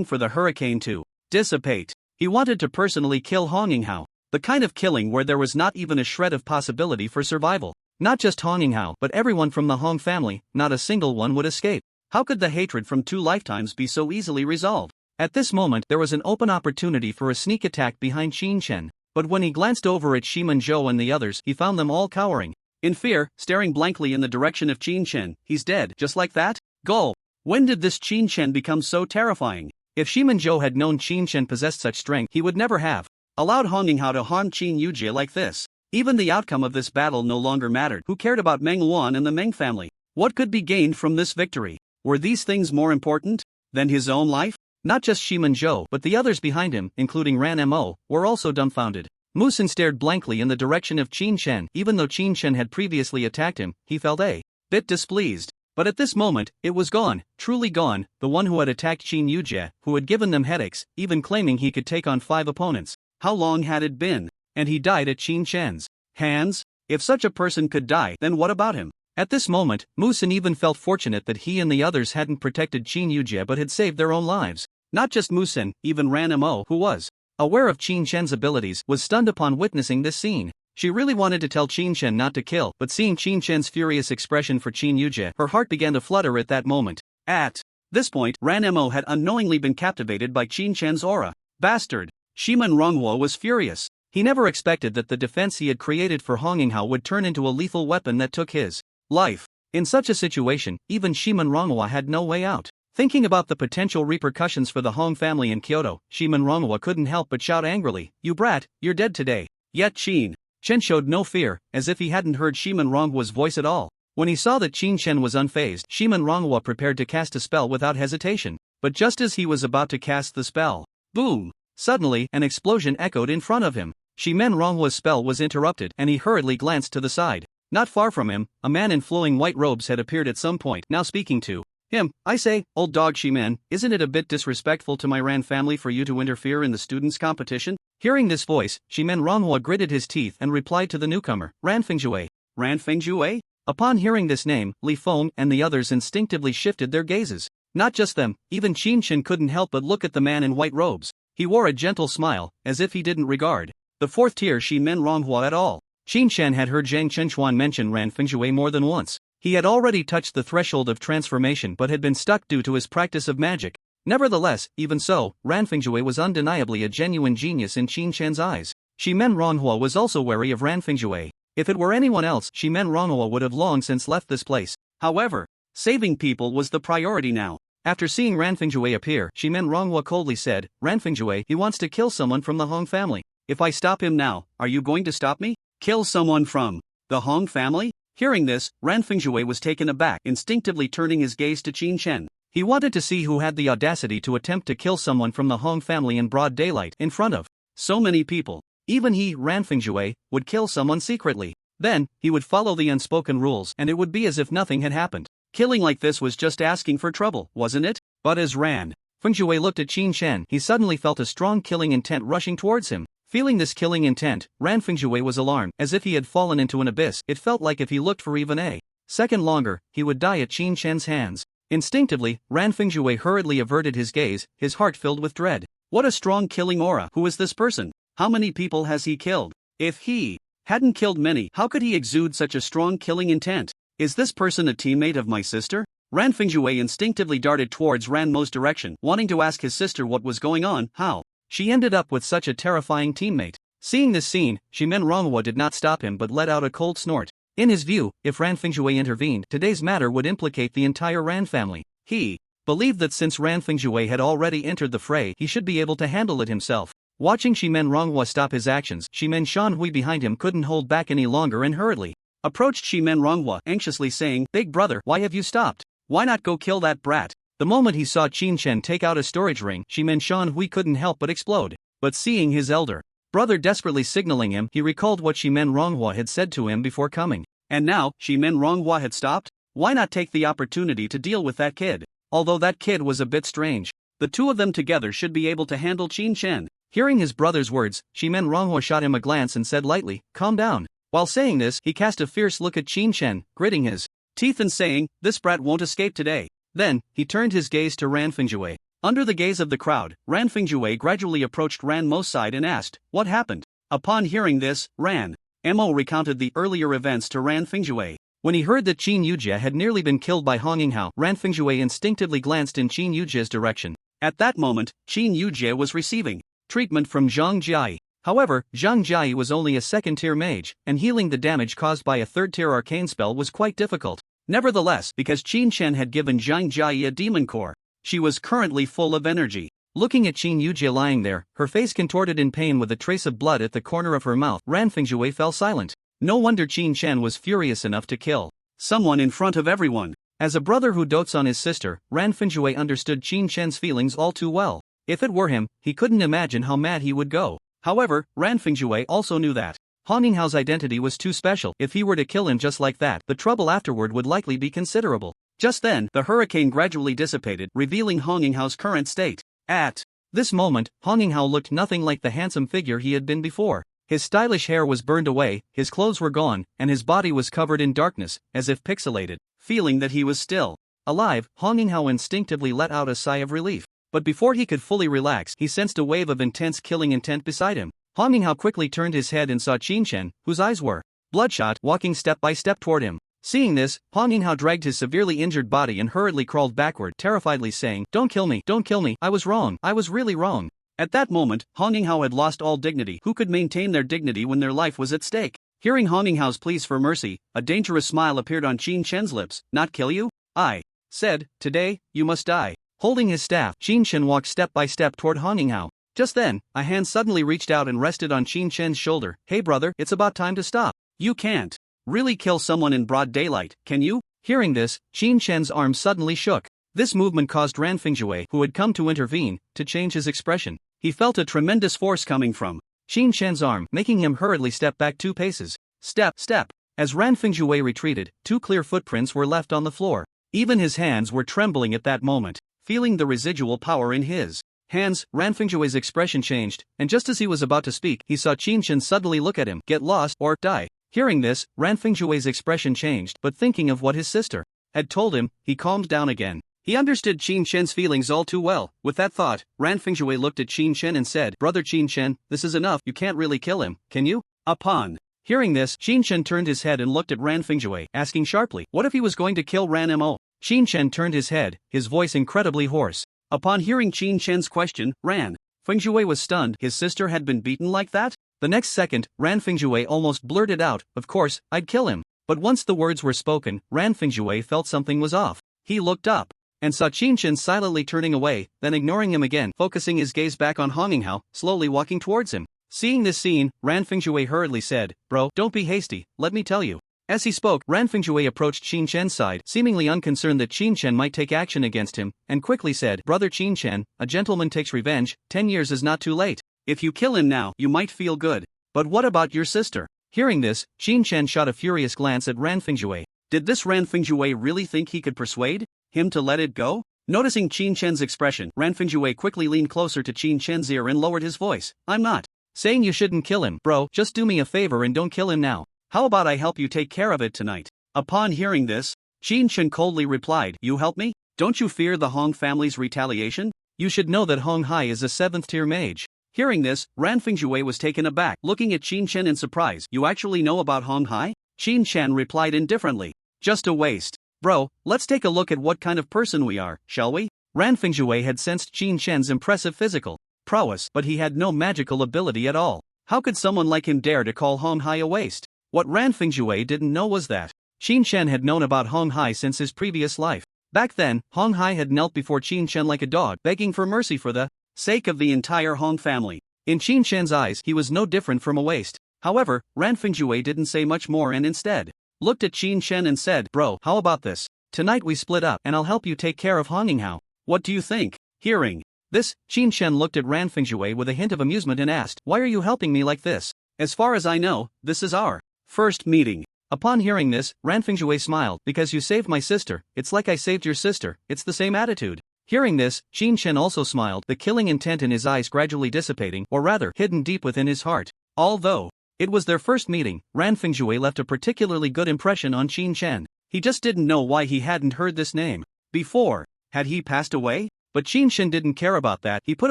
for the hurricane to dissipate. He wanted to personally kill Hong Yinghao. The kind of killing where there was not even a shred of possibility for survival. Not just Hong Yinghao, but everyone from the Hong family, not a single one would escape. How could the hatred from 2 lifetimes be so easily resolved? At this moment, there was an open opportunity for a sneak attack behind Qin Shen. But when he glanced over at Shiman Zhou and the others, he found them all cowering in fear, staring blankly in the direction of Qin Shen. He's dead, just like that? Go! When did this Qin Shen become so terrifying? If Shiman Zhou had known Qin Shen possessed such strength, he would never have allowed Hong Yinghao to harm Qin Yujie like this. Even the outcome of this battle no longer mattered. Who cared about Meng Wan and the Meng family? What could be gained from this victory? Were these things more important than his own life? Not just Shiman Zhou, but the others behind him, including Ranmo, were also dumbfounded. Musen stared blankly in the direction of Qin Shen. Even though Qin Shen had previously attacked him, he felt a bit displeased. But at this moment, it was gone, truly gone, the one who had attacked Qin Yujie, who had given them headaches, even claiming he could take on 5 opponents. How long had it been? And he died at Qin Shen's hands? If such a person could die, then what about him? At this moment, Musen even felt fortunate that he and the others hadn't protected Qin Yujie but had saved their own lives. Not just Musen, even Ranmo, who was aware of Qin Shen's abilities, was stunned upon witnessing this scene. She really wanted to tell Qin Shen not to kill, but seeing Qin Shen's furious expression for Qin Yujie, her heart began to flutter at that moment. At this point, Ranmo had unknowingly been captivated by Qin Shen's aura. Bastard! Shiman Ronghuo was furious. He never expected that the defense he had created for Hong Yinghao would turn into a lethal weapon that took his life. In such a situation, even Shiman Ronghuo had no way out. Thinking about the potential repercussions for the Hong family in Kyoto, Shiman Ronghuo couldn't help but shout angrily, "You brat, you're dead today." Yet Chen showed no fear, as if he hadn't heard Shiman Ronghuo's voice at all. When he saw that Qin Shen was unfazed, Shiman Ronghuo prepared to cast a spell without hesitation. But just as he was about to cast the spell, boom! Suddenly, an explosion echoed in front of him. Shiman Ronghuo's spell was interrupted, and he hurriedly glanced to the side. Not far from him, a man in flowing white robes had appeared at some point, now speaking to him. "I say, old dog Shiman, isn't it a bit disrespectful to my Ran family for you to interfere in the students' competition?" Hearing this voice, Shiman Ronghuo gritted his teeth and replied to the newcomer, "Ran Fengjue." Ran Fengjue? Upon hearing this name, Li Feng and the others instinctively shifted their gazes. Not just them, even Qin Shen couldn't help but look at the man in white robes. He wore a gentle smile, as if he didn't regard the 4th tier Shiman Ronghuo at all. Qin Shen had heard Zhang Chenchuan mention Ran Fengjue more than once. He had already touched the threshold of transformation but had been stuck due to his practice of magic. Nevertheless, even so, Ran Fengjue was undeniably a genuine genius in Qin Shen's eyes. Shiman Ronghuo was also wary of Ran Fengjue. If it were anyone else, Shiman Ronghuo would have long since left this place. However, saving people was the priority now. After seeing Ran Fengjue appear, Shiman Ronghuo coldly said, "Ran Fengjue, he wants to kill someone from the Hong family. If I stop him now, are you going to stop me?" "Kill someone from the Hong family?" Hearing this, Ran Fengjue was taken aback, instinctively turning his gaze to Qin Shen. He wanted to see who had the audacity to attempt to kill someone from the Hong family in broad daylight, in front of so many people. Even he, Ran Fengjue, would kill someone secretly. Then, he would follow the unspoken rules and it would be as if nothing had happened. Killing like this was just asking for trouble, wasn't it? But as Ran Fengjue looked at Qin Shen, he suddenly felt a strong killing intent rushing towards him. Feeling this killing intent, Ran Fengjue was alarmed, as if he had fallen into an abyss. It felt like if he looked for even a second longer, he would die at Qin Shen's hands. Instinctively, Ran Fingjue hurriedly averted his gaze, his heart filled with dread. What a strong killing aura. Who is this person? How many people has he killed? If he hadn't killed many, how could he exude such a strong killing intent? Is this person a teammate of my sister? Ran Fingjue instinctively darted towards Ranmo's direction, wanting to ask his sister what was going on, how she ended up with such a terrifying teammate. Seeing this scene, Shiman Ranmo did not stop him but let out a cold snort. In his view, if Ran Fingjue intervened, today's matter would implicate the entire Ran family. He believed that since Ran Fingjue had already entered the fray, he should be able to handle it himself. Watching Shiman Ranmo stop his actions, Shiman Shanhui behind him couldn't hold back any longer and hurriedly approached Shiman Ranmo, anxiously saying, "Big brother, why have you stopped? Why not go kill that brat?" The moment he saw Qin Chen take out a storage ring, Shiman Shanhui couldn't help but explode. But seeing his elder brother desperately signaling him, he recalled what Shiman Ranghua had said to him before coming. And now, Shiman Ranghua had stopped? Why not take the opportunity to deal with that kid? Although that kid was a bit strange, the two of them together should be able to handle Qin Chen. Hearing his brother's words, Shiman Ranghua shot him a glance and said lightly, "Calm down." While saying this, he cast a fierce look at Qin Chen, gritting his teeth and saying, "This brat won't escape today." Then, he turned his gaze to Ran Fingjue. Under the gaze of the crowd, Ran Fingjue gradually approached Ran Mo's side and asked, "What happened?" Upon hearing this, Ran Mo recounted the earlier events to Ran Fingjue. When he heard that Qin Yujie had nearly been killed by Hong Yinghao, Ran Fingjue instinctively glanced in Qin Yujie's direction. At that moment, Qin Yujie was receiving treatment from Zhang Jiai. However, Zhang Jiai was only a second-tier mage, and healing the damage caused by a third-tier arcane spell was quite difficult. Nevertheless, because Qin Chen had given Zhang Jiai a demon core, she was currently full of energy. Looking at Qin Yujie lying there, her face contorted in pain with a trace of blood at the corner of her mouth, Ran Fingjue fell silent. No wonder Qin Chen was furious enough to kill someone in front of everyone. As a brother who dotes on his sister, Ran Fingjue understood Qin Chen's feelings all too well. If it were him, he couldn't imagine how mad he would go. However, Ran Fingjue also knew that Hong Yinghao's identity was too special. If he were to kill him just like that, the trouble afterward would likely be considerable. Just then, the hurricane gradually dissipated, revealing Hong Yinghao's current state. At this moment, Hong Yinghao looked nothing like the handsome figure he had been before. His stylish hair was burned away, his clothes were gone, and his body was covered in darkness, as if pixelated. Feeling that he was still alive, Hong Yinghao instinctively let out a sigh of relief. But before he could fully relax, he sensed a wave of intense killing intent beside him. Hong Yinghao quickly turned his head and saw Qin Chen, whose eyes were bloodshot, walking step by step toward him. Seeing this, Hong Yinghao dragged his severely injured body and hurriedly crawled backward, terrifiedly saying, "Don't kill me, don't kill me, I was wrong, I was really wrong." At that moment, Hong Yinghao had lost all dignity. Who could maintain their dignity when their life was at stake? Hearing Hong Yinghao pleas for mercy, a dangerous smile appeared on Qin Chen's lips. "Not kill you? I said, today, you must die." Holding his staff, Qin Chen walked step by step toward Hong Yinghao. Just then, a hand suddenly reached out and rested on Qin Chen's shoulder. "Hey brother, it's about time to stop. You can't really kill someone in broad daylight, can you?" Hearing this, Qin Chen's arm suddenly shook. This movement caused Ran Fingjue, who had come to intervene, to change his expression. He felt a tremendous force coming from Qin Chen's arm, making him hurriedly step back 2 paces. Step, step. As Ran Fingjue retreated, 2 clear footprints were left on the floor. Even his hands were trembling at that moment. Feeling the residual power in his hands, Ran Fingjue's expression changed, and just as he was about to speak, he saw Qin Chen suddenly look at him, "Get lost, or die." Hearing this, Ran Fingjue's expression changed, but thinking of what his sister had told him, he calmed down again. He understood Qin Chen's feelings all too well. With that thought, Ran Fingjue looked at Qin Chen and said, "Brother Qin Chen, this is enough, you can't really kill him, can you?" Upon hearing this, Qin Chen turned his head and looked at Ran Fingjue, asking sharply, "What if he was going to kill Ran Mo?" Qin Chen turned his head, his voice incredibly hoarse. Upon hearing Qin Chen's question, Ran Fingjue was stunned. His sister had been beaten like that? The next second, Ran Fingjue almost blurted out, "Of course, I'd kill him." But once the words were spoken, Ran Fingjue felt something was off. He looked up and saw Qin Chen silently turning away, then ignoring him again, focusing his gaze back on Hong Yinghao, slowly walking towards him. Seeing this scene, Ran Fingjue hurriedly said, "Bro, don't be hasty, let me tell you." As he spoke, Ran Fingjue approached Qin Chen's side, seemingly unconcerned that Qin Chen might take action against him, and quickly said, "Brother Qin Chen, a gentleman takes revenge, 10 years is not too late. If you kill him now, you might feel good. But what about your sister?" Hearing this, Qin Chen shot a furious glance at Ran Fingjue. Did this Ran Fingjue really think he could persuade him to let it go? Noticing Qin Chen's expression, Ran Fingjue quickly leaned closer to Qin Chen's ear and lowered his voice. "I'm not saying you shouldn't kill him, bro, just do me a favor and don't kill him now. How about I help you take care of it tonight?" Upon hearing this, Qin Chen coldly replied, "You help me? Don't you fear the Hong family's retaliation? You should know that Hong Hai is a 7th-tier mage. Hearing this, Ran Fingjue was taken aback, looking at Qin Chen in surprise. You actually know about Hong Hai? Qin Chen replied indifferently. Just a waste. Bro, let's take a look at what kind of person we are, shall we? Ran Fingjue had sensed Qin Chen's impressive physical prowess, but he had no magical ability at all. How could someone like him dare to call Hong Hai a waste? What Ran Fingjue didn't know was that Qin Chen had known about Hong Hai since his previous life. Back then, Hong Hai had knelt before Qin Chen like a dog, begging for mercy for the sake of the entire Hong family. In Qin Chen's eyes, he was no different from a waste. However, Ran Fingjue didn't say much more and instead looked at Qin Chen and said, Bro, how about this? Tonight we split up and I'll help you take care of Honginghao. What do you think? Hearing this, Qin Chen looked at Ran Fingjue with a hint of amusement and asked, Why are you helping me like this? As far as I know, this is our first meeting. Upon hearing this, Ran Fingjue smiled. Because you saved my sister, it's like I saved your sister, it's the same attitude. Hearing this, Qin Chen also smiled, the killing intent in his eyes gradually dissipating, or rather, hidden deep within his heart. Although it was their first meeting, Ran Fingjue left a particularly good impression on Qin Chen. He just didn't know why he hadn't heard this name before. Had he passed away? But Qin Chen didn't care about that. He put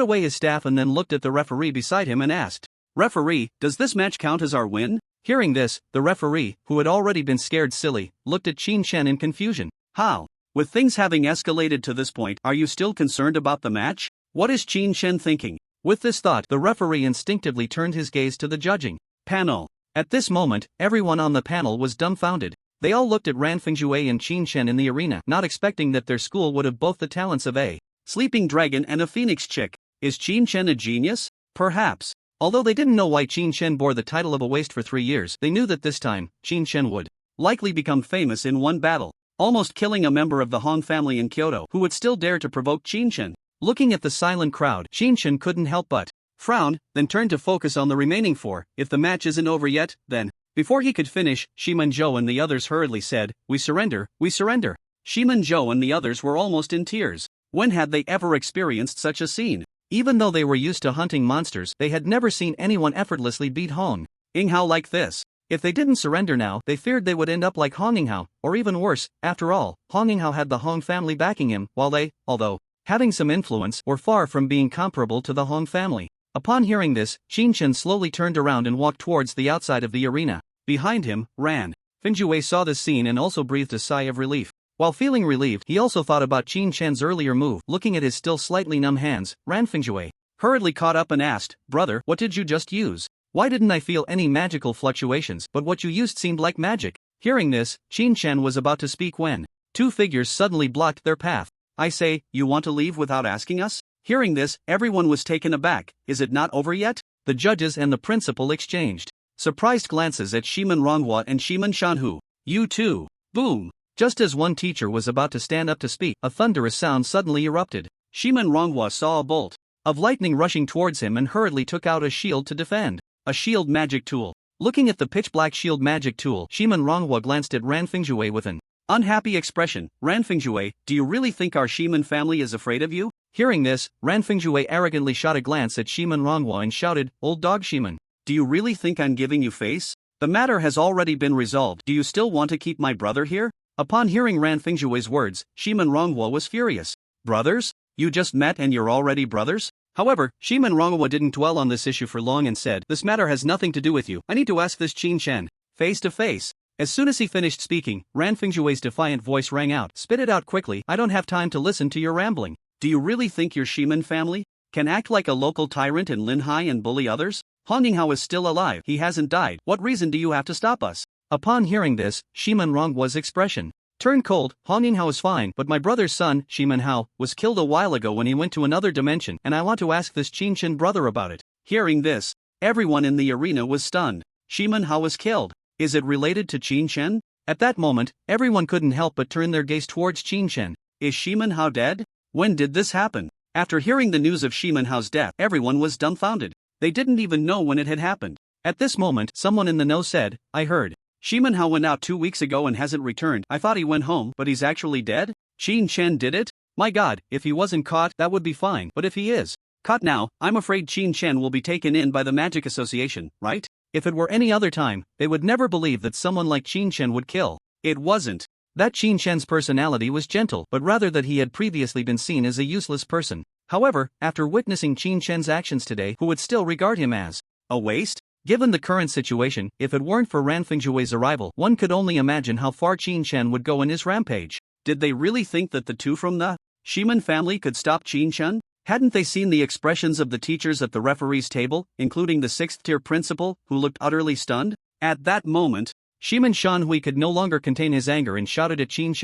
away his staff and then looked at the referee beside him and asked, Referee, does this match count as our win? Hearing this, the referee, who had already been scared silly, looked at Qin Chen in confusion. How? With things having escalated to this point, are you still concerned about the match? What is Qin Chen thinking? With this thought, the referee instinctively turned his gaze to the judging panel. At this moment, everyone on the panel was dumbfounded. They all looked at Ran Fingjue and Qin Chen in the arena, not expecting that their school would have both the talents of a sleeping dragon and a phoenix chick. Is Qin Chen a genius? Perhaps. Although they didn't know why Qin Chen bore the title of a waste for 3 years, they knew that this time, Qin Chen would likely become famous in one battle, almost killing a member of the Hong family in Kyoto who would still dare to provoke Qin Chen. Looking at the silent crowd, Qin Chen couldn't help but frown, then turned to focus on the remaining 4. If the match isn't over yet, then. Before he could finish, Shiman Zhou and the others hurriedly said, We surrender, we surrender. Shiman Zhou and the others were almost in tears. When had they ever experienced such a scene? Even though they were used to hunting monsters, they had never seen anyone effortlessly beat Hong Inghao like this. If they didn't surrender now, they feared they would end up like Honginghao, or even worse. After all, Honginghao had the Hong family backing him, while they, although having some influence, were far from being comparable to the Hong family. Upon hearing this, Qin Chen slowly turned around and walked towards the outside of the arena. Behind him, Ran Fingjue saw this scene and also breathed a sigh of relief. While feeling relieved, he also thought about Qin Chen's earlier move. Looking at his still slightly numb hands, Ran Fingjue hurriedly caught up and asked, Brother, what did you just use? Why didn't I feel any magical fluctuations, but what you used seemed like magic? Hearing this, Qin Chen was about to speak when 2 figures suddenly blocked their path. I say, you want to leave without asking us? Hearing this, everyone was taken aback. Is it not over yet? The judges and the principal exchanged surprised glances at Shiman Ronghua and Shiman Shanhu. You too. Boom. Just as one teacher was about to stand up to speak, a thunderous sound suddenly erupted. Shiman Ronghua saw a bolt of lightning rushing towards him and hurriedly took out a shield to defend. A shield magic tool. Looking at the pitch-black shield magic tool, Shiman Ronghua glanced at Ran Fingjue with an unhappy expression. Ran Fingjue, do you really think our Shiman family is afraid of you? Hearing this, Ran Fingjue arrogantly shot a glance at Shiman Ronghua and shouted, Old dog Shiman. Do you really think I'm giving you face? The matter has already been resolved. Do you still want to keep my brother here? Upon hearing Ran Fingjue's words, Shiman Ronghua was furious. Brothers? You just met and you're already brothers? However, Shiman Ronghua didn't dwell on this issue for long and said, This matter has nothing to do with you. I need to ask this Qin Chen face to face. As soon as he finished speaking, Ran Fingjue's defiant voice rang out. Spit it out quickly, I don't have time to listen to your rambling. Do you really think your Shiman family can act like a local tyrant in Linhai and bully others? Honginghao is still alive, he hasn't died. What reason do you have to stop us? Upon hearing this, Shiman Ronghua's expression turned cold. Honginghao is fine, but my brother's son, Shiman Hao, was killed a while ago when he went to another dimension, and I want to ask this Qin Chen brother about it. Hearing this, everyone in the arena was stunned. Shiman Hao was killed. Is it related to Qin Chen? At that moment, everyone couldn't help but turn their gaze towards Qin Chen. Is Shiman Hao dead? When did this happen? After hearing the news of Shiman Hao's death, everyone was dumbfounded. They didn't even know when it had happened. At this moment, someone in the know said, I heard. Shiman Hao went out 2 weeks ago and hasn't returned. I thought he went home, but he's actually dead? Qin Chen did it? My god, if he wasn't caught, that would be fine, but if he is caught now, I'm afraid Qin Chen will be taken in by the Magic Association, right? If it were any other time, they would never believe that someone like Qin Chen would kill. It wasn't that Qin Shen's personality was gentle, but rather that he had previously been seen as a useless person. However, after witnessing Qin Shen's actions today, who would still regard him as a waste? Given the current situation, if it weren't for Ran Fengjue's arrival, one could only imagine how far Qin Shen would go in his rampage. Did they really think that the two from the Shiman family could stop Qin Shen? Hadn't they seen the expressions of the teachers at the referee's table, including the 6th-tier principal, who looked utterly stunned? At that moment, Shiman Shanhui could no longer contain his anger and shouted at Qin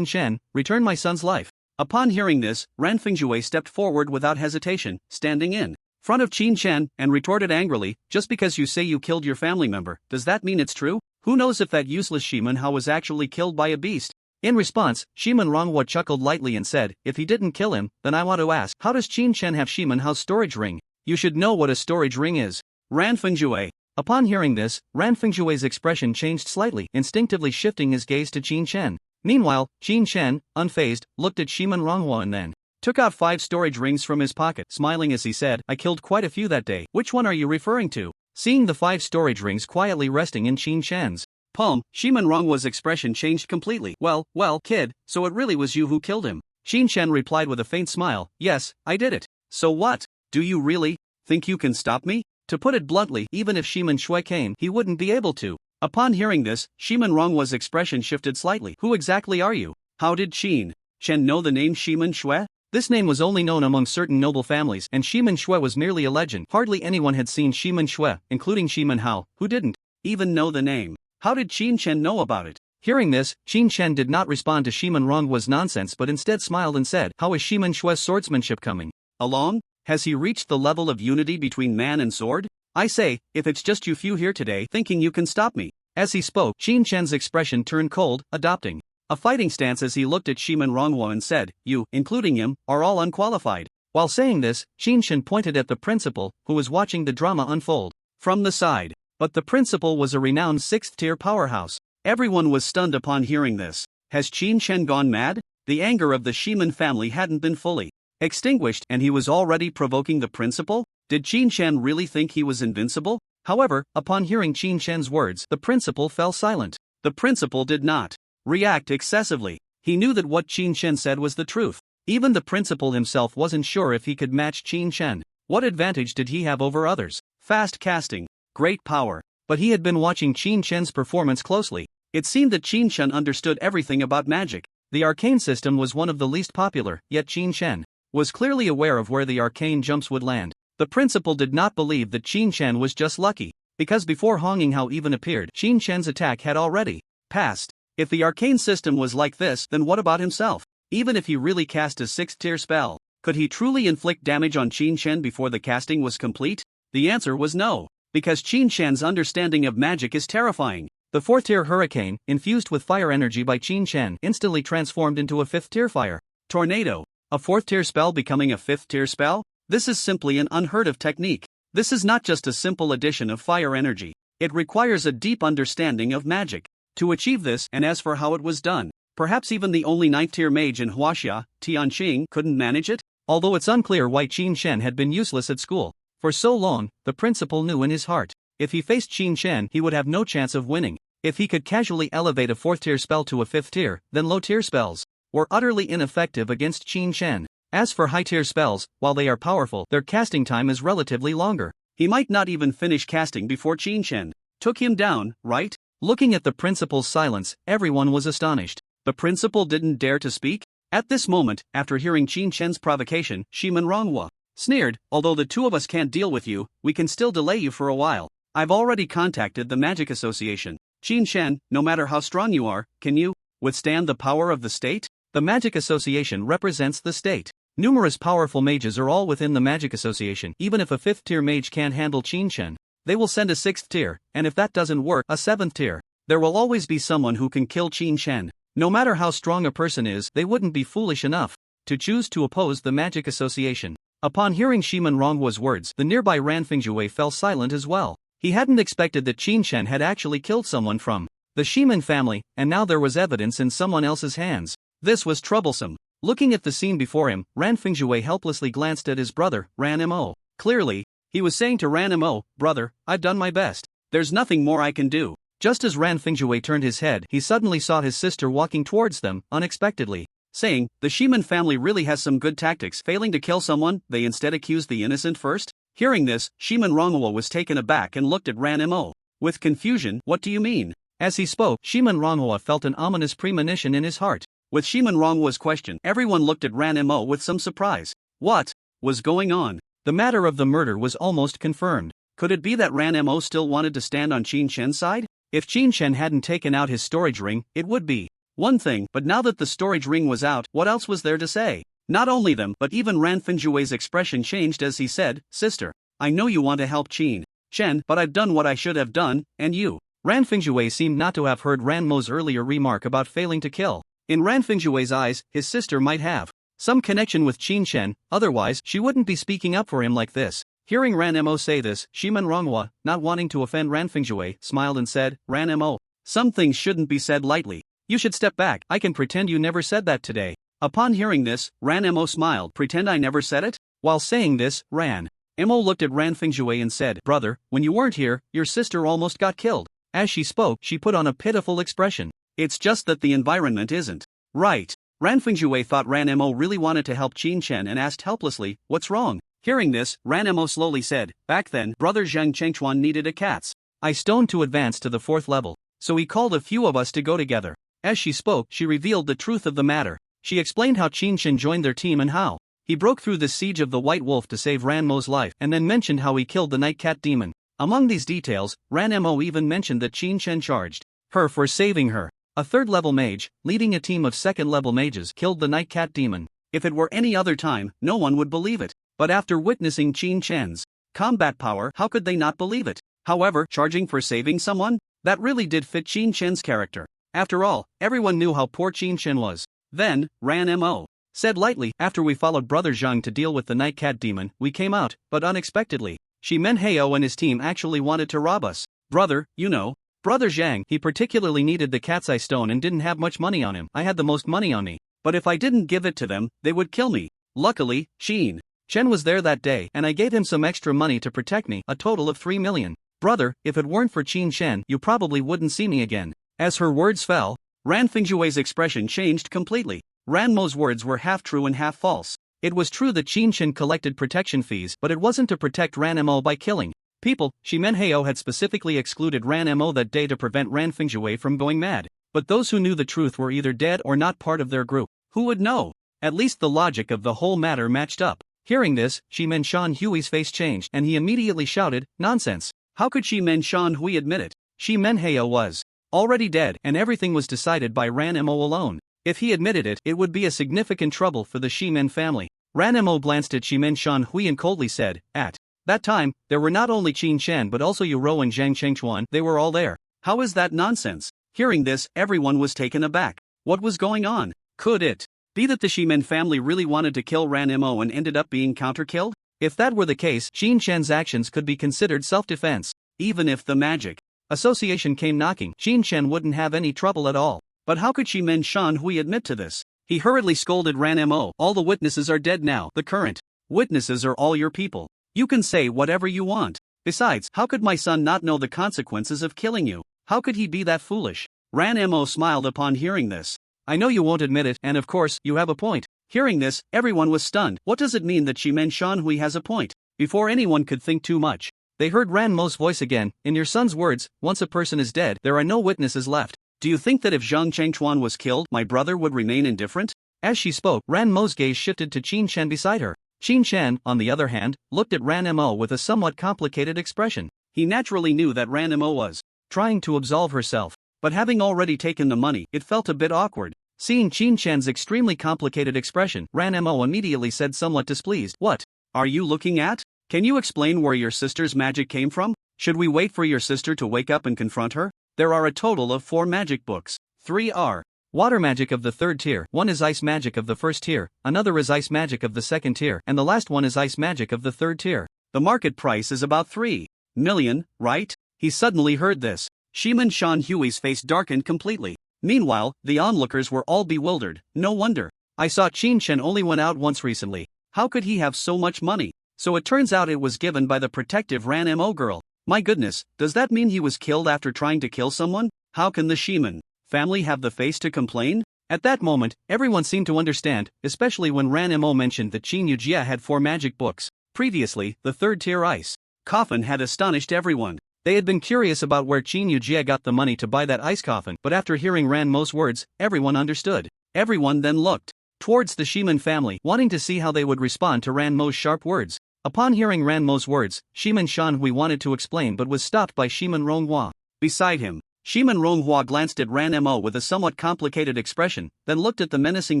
Shen, return my son's life. Upon hearing this, Ran Fengzhui stepped forward without hesitation, standing in front of Qin Shen, and retorted angrily, just because you say you killed your family member, does that mean it's true? Who knows if that useless Shiman Hao was actually killed by a beast? In response, Shiman Ranghua chuckled lightly and said, if he didn't kill him, then I want to ask, how does Qin Shen have Shiman Hao's storage ring? You should know what a storage ring is. Ran Fengzhui. Upon hearing this, Ran Fengzhui's expression changed slightly, instinctively shifting his gaze to Qin Shen. Meanwhile, Qin Shen, unfazed, looked at Shiman Ranghua and then took out 5 storage rings from his pocket, smiling as he said, I killed quite a few that day. Which one are you referring to? Seeing the 5 storage rings quietly resting in Qin Shen's palm, Shiman Ronghua's expression changed completely. Well, kid, so it really was you who killed him. Qin Shen replied with a faint smile, yes, I did it. So what? Do you really think you can stop me? To put it bluntly, even if Shiman Shui came, he wouldn't be able to. Upon hearing this, Shiman Ronghua's expression shifted slightly. Who exactly are you? How did Qin Shen know the name Shiman Shui? This name was only known among certain noble families, and Shiman Shui was merely a legend. Hardly anyone had seen Shiman Shui, including Shiman Hao, who didn't even know the name. How did Qin Shen know about it? Hearing this, Qin Shen did not respond to Shiman Ronghua's nonsense but instead smiled and said, how is Shiman Shui's swordsmanship coming along? Has he reached the level of unity between man and sword? I say, if it's just you few here today thinking you can stop me. As he spoke, Qin Shen's expression turned cold, adopting a fighting stance as he looked at Shiman Ronghua and said, you, including him, are all unqualified. While saying this, Qin Shen pointed at the principal, who was watching the drama unfold from the side. But the principal was a renowned 6th-tier powerhouse. Everyone was stunned upon hearing this. Has Qin Shen gone mad? The anger of the Shiman family hadn't been fully extinguished and he was already provoking the principal? Did Qin Shen really think he was invincible? However, upon hearing Qin Shen's words, the principal fell silent. The principal did not react excessively. He knew that what Qin Shen said was the truth. Even the principal himself wasn't sure if he could match Qin Shen. What advantage did he have over others? Fast casting. Great power. But he had been watching Qin Shen's performance closely. It seemed that Qin Shen understood everything about magic. The arcane system was one of the least popular, yet Qin Shen was clearly aware of where the arcane jumps would land. The principal did not believe that Qin Shen was just lucky, because before Hong Yinghao even appeared, Qin Shen's attack had already passed. If the arcane system was like this, then what about himself? Even if he really cast a 6th-tier spell, could he truly inflict damage on Qin Shen before the casting was complete? The answer was no. Because Qin Shen's understanding of magic is terrifying. The 4th-tier hurricane, infused with fire energy by Qin Shen, instantly transformed into a 5th-tier fire tornado. A 4th-tier spell becoming a 5th-tier spell? This is simply an unheard-of technique. This is not just a simple addition of fire energy. It requires a deep understanding of magic to achieve this, and as for how it was done, perhaps even the only 9th-tier mage in Huaxia, Tianqing, couldn't manage it? Although it's unclear why Qin Shen had been useless at school for so long, the principal knew in his heart, if he faced Qin Shen he would have no chance of winning. If he could casually elevate a 4th-tier spell to a 5th-tier, then low-tier spells were utterly ineffective against Qin Shen. As for high-tier spells, while they are powerful, their casting time is relatively longer. He might not even finish casting before Qin Shen took him down, right? Looking at the principal's silence, everyone was astonished. The principal didn't dare to speak? At this moment, after hearing Qin Shen's provocation, Shiman Ronghua sneered, although the two of us can't deal with you, we can still delay you for a while. I've already contacted the Magic Association. Qin Shen, no matter how strong you are, can you withstand the power of the state? The Magic Association represents the state. Numerous powerful mages are all within the Magic Association. Even if a 5th-tier mage can't handle Qin Shen, they will send a 6th tier, and if that doesn't work, a 7th tier. There will always be someone who can kill Qin Shen. No matter how strong a person is, they wouldn't be foolish enough to choose to oppose the Magic Association. Upon hearing Shiman Ronghua's words, the nearby Ran Fengzhui fell silent as well. He hadn't expected that Qin Shen had actually killed someone from the Shiman family, and now there was evidence in someone else's hands. This was troublesome. Looking at the scene before him, Ran Fengzhui helplessly glanced at his brother, Ranmo. Clearly, he was saying to Ranmo, brother, I've done my best. There's nothing more I can do. Just as Ran Fingjue turned his head, he suddenly saw his sister walking towards them, unexpectedly. Saying, the Shiman family really has some good tactics. Failing to kill someone, they instead accused the innocent first? Hearing this, Shiman Ranmo was taken aback and looked at Ranmo. With confusion, what do you mean? As he spoke, Shiman Ranmo felt an ominous premonition in his heart. With Shiman Ranmo's question, everyone looked at Ranmo with some surprise. What was going on? The matter of the murder was almost confirmed. Could it be that Ranmo still wanted to stand on Qin Shen's side? If Qin Shen hadn't taken out his storage ring, it would be one thing, but now that the storage ring was out, what else was there to say? Not only them, but even Ran Finjue's expression changed as he said, Sister, I know you want to help Qin Shen, but I've done what I should have done, and you. Ran Fingjue seemed not to have heard Ranmo's earlier remark about failing to kill. In Ran Fingjue's eyes, his sister might have some connection with Qin Shen, otherwise she wouldn't be speaking up for him like this. Hearing Ranmo say this, Shiman Ranghua, not wanting to offend Ran Fingjue, smiled and said, Ranmo, some things shouldn't be said lightly. You should step back. I can pretend you never said that today. Upon hearing this, Ranmo smiled. Pretend I never said it? While saying this, Ranmo looked at Ran Fingjue and said, Brother, when you weren't here, your sister almost got killed. As she spoke, she put on a pitiful expression. It's just that the environment isn't right. Ran Fingjue thought Ranmo really wanted to help Qin Shen and asked helplessly, what's wrong? Hearing this, Ranmo slowly said, back then, Brother Zhang Chengchuan needed a cat's eye stone to advance to the 4th level, so he called a few of us to go together. As she spoke, she revealed the truth of the matter. She explained how Qin Shen joined their team and how he broke through the siege of the White Wolf to save Ranmo's life, and then mentioned how he killed the Night Cat demon. Among these details, Ranmo even mentioned that Qin Shen charged her for saving her. A 3rd-level mage, leading a team of 2nd-level mages, killed the Night Cat demon. If it were any other time, no one would believe it. But after witnessing Qin Shen's combat power, how could they not believe it? However, charging for saving someone? That really did fit Qin Shen's character. After all, everyone knew how poor Qin Shen was. Then, Ranmo said lightly, after we followed Brother Zhang to deal with the Night Cat demon, we came out, but unexpectedly, Shiman Heo and his team actually wanted to rob us. Brother, you know, Brother Zhang, he particularly needed the cat's eye stone and didn't have much money on him. I had the most money on me. But if I didn't give it to them, they would kill me. Luckily, Qin Shen was there that day, and I gave him some extra money to protect me, a total of 3 million. Brother, if it weren't for Qin Shen, you probably wouldn't see me again. As her words fell, Ran Fingjue's expression changed completely. Ranmo's words were half true and half false. It was true that Qin Shen collected protection fees, but it wasn't to protect Ranmo by killing people. Shiman Heo had specifically excluded Ranmo that day to prevent Ran Fingjue from going mad. But those who knew the truth were either dead or not part of their group. Who would know? At least the logic of the whole matter matched up. Hearing this, Shiman Shan Hui's face changed and he immediately shouted, nonsense. How could Shiman Shan Hui admit it? Shiman Heo was already dead and everything was decided by Ranmo alone. If he admitted it, it would be a significant trouble for the Shiman family. Ranmo glanced at Shiman Shan Hui and coldly said, at that time, there were not only Qin Shen but also Yuro and Zhang Chengchuan. They were all there. How is that nonsense? Hearing this, everyone was taken aback. What was going on? Could it be that the Shiman family really wanted to kill Ranmo and ended up being counter-killed? If that were the case, Qin Shen's actions could be considered self-defense. Even if the Magic Association came knocking, Qin Shen wouldn't have any trouble at all. But how could Shiman Shan Hui admit to this? He hurriedly scolded Ranmo. All the witnesses are dead now. The current witnesses are all your people. You can say whatever you want. Besides, how could my son not know the consequences of killing you? How could he be that foolish? Ranmo smiled upon hearing this. I know you won't admit it, and of course, you have a point. Hearing this, everyone was stunned. What does it mean that Shiman Shan Hui has a point? Before anyone could think too much, they heard Ranmo's voice again. In your son's words, once a person is dead, there are no witnesses left. Do you think that if Zhang Chengchuan was killed, my brother would remain indifferent? As she spoke, Ranmo's gaze shifted to Qin Shen beside her. Qin Shen, on the other hand, looked at Ranmo with a somewhat complicated expression. He naturally knew that Ranmo was trying to absolve herself, but having already taken the money, it felt a bit awkward. Seeing Qin Shen's extremely complicated expression, Ranmo immediately said somewhat displeased, what are you looking at? Can you explain where your sister's magic came from? Should we wait for your sister to wake up and confront her? There are a total of 4 magic books. 3 are water magic of the 3rd tier, 1 is ice magic of the 1st tier, another is ice magic of the 2nd tier, and the last one is ice magic of the 3rd tier. The market price is about 3 million, right? He suddenly heard this. Shiman Shan Hui's face darkened completely. Meanwhile, the onlookers were all bewildered. No wonder. I saw Qin Shen only went out once recently. How could he have so much money? So it turns out it was given by the protective Ranmo girl. My goodness, does that mean he was killed after trying to kill someone? How can the Shiman family have the face to complain? At that moment, everyone seemed to understand, especially when Ranmo mentioned that Chen Yujia had 4 magic books. Previously, the 3rd-tier ice coffin had astonished everyone. They had been curious about where Chen Yujia got the money to buy that ice coffin, but after hearing Ranmo's words, everyone understood. Everyone then looked towards the Shiman family, wanting to see how they would respond to Ranmo's sharp words. Upon hearing Ranmo's words, Shiman Shanhui wanted to explain but was stopped by Shiman Ronghua. Beside him, Shiman Ronghua glanced at Ranmo with a somewhat complicated expression, then looked at the menacing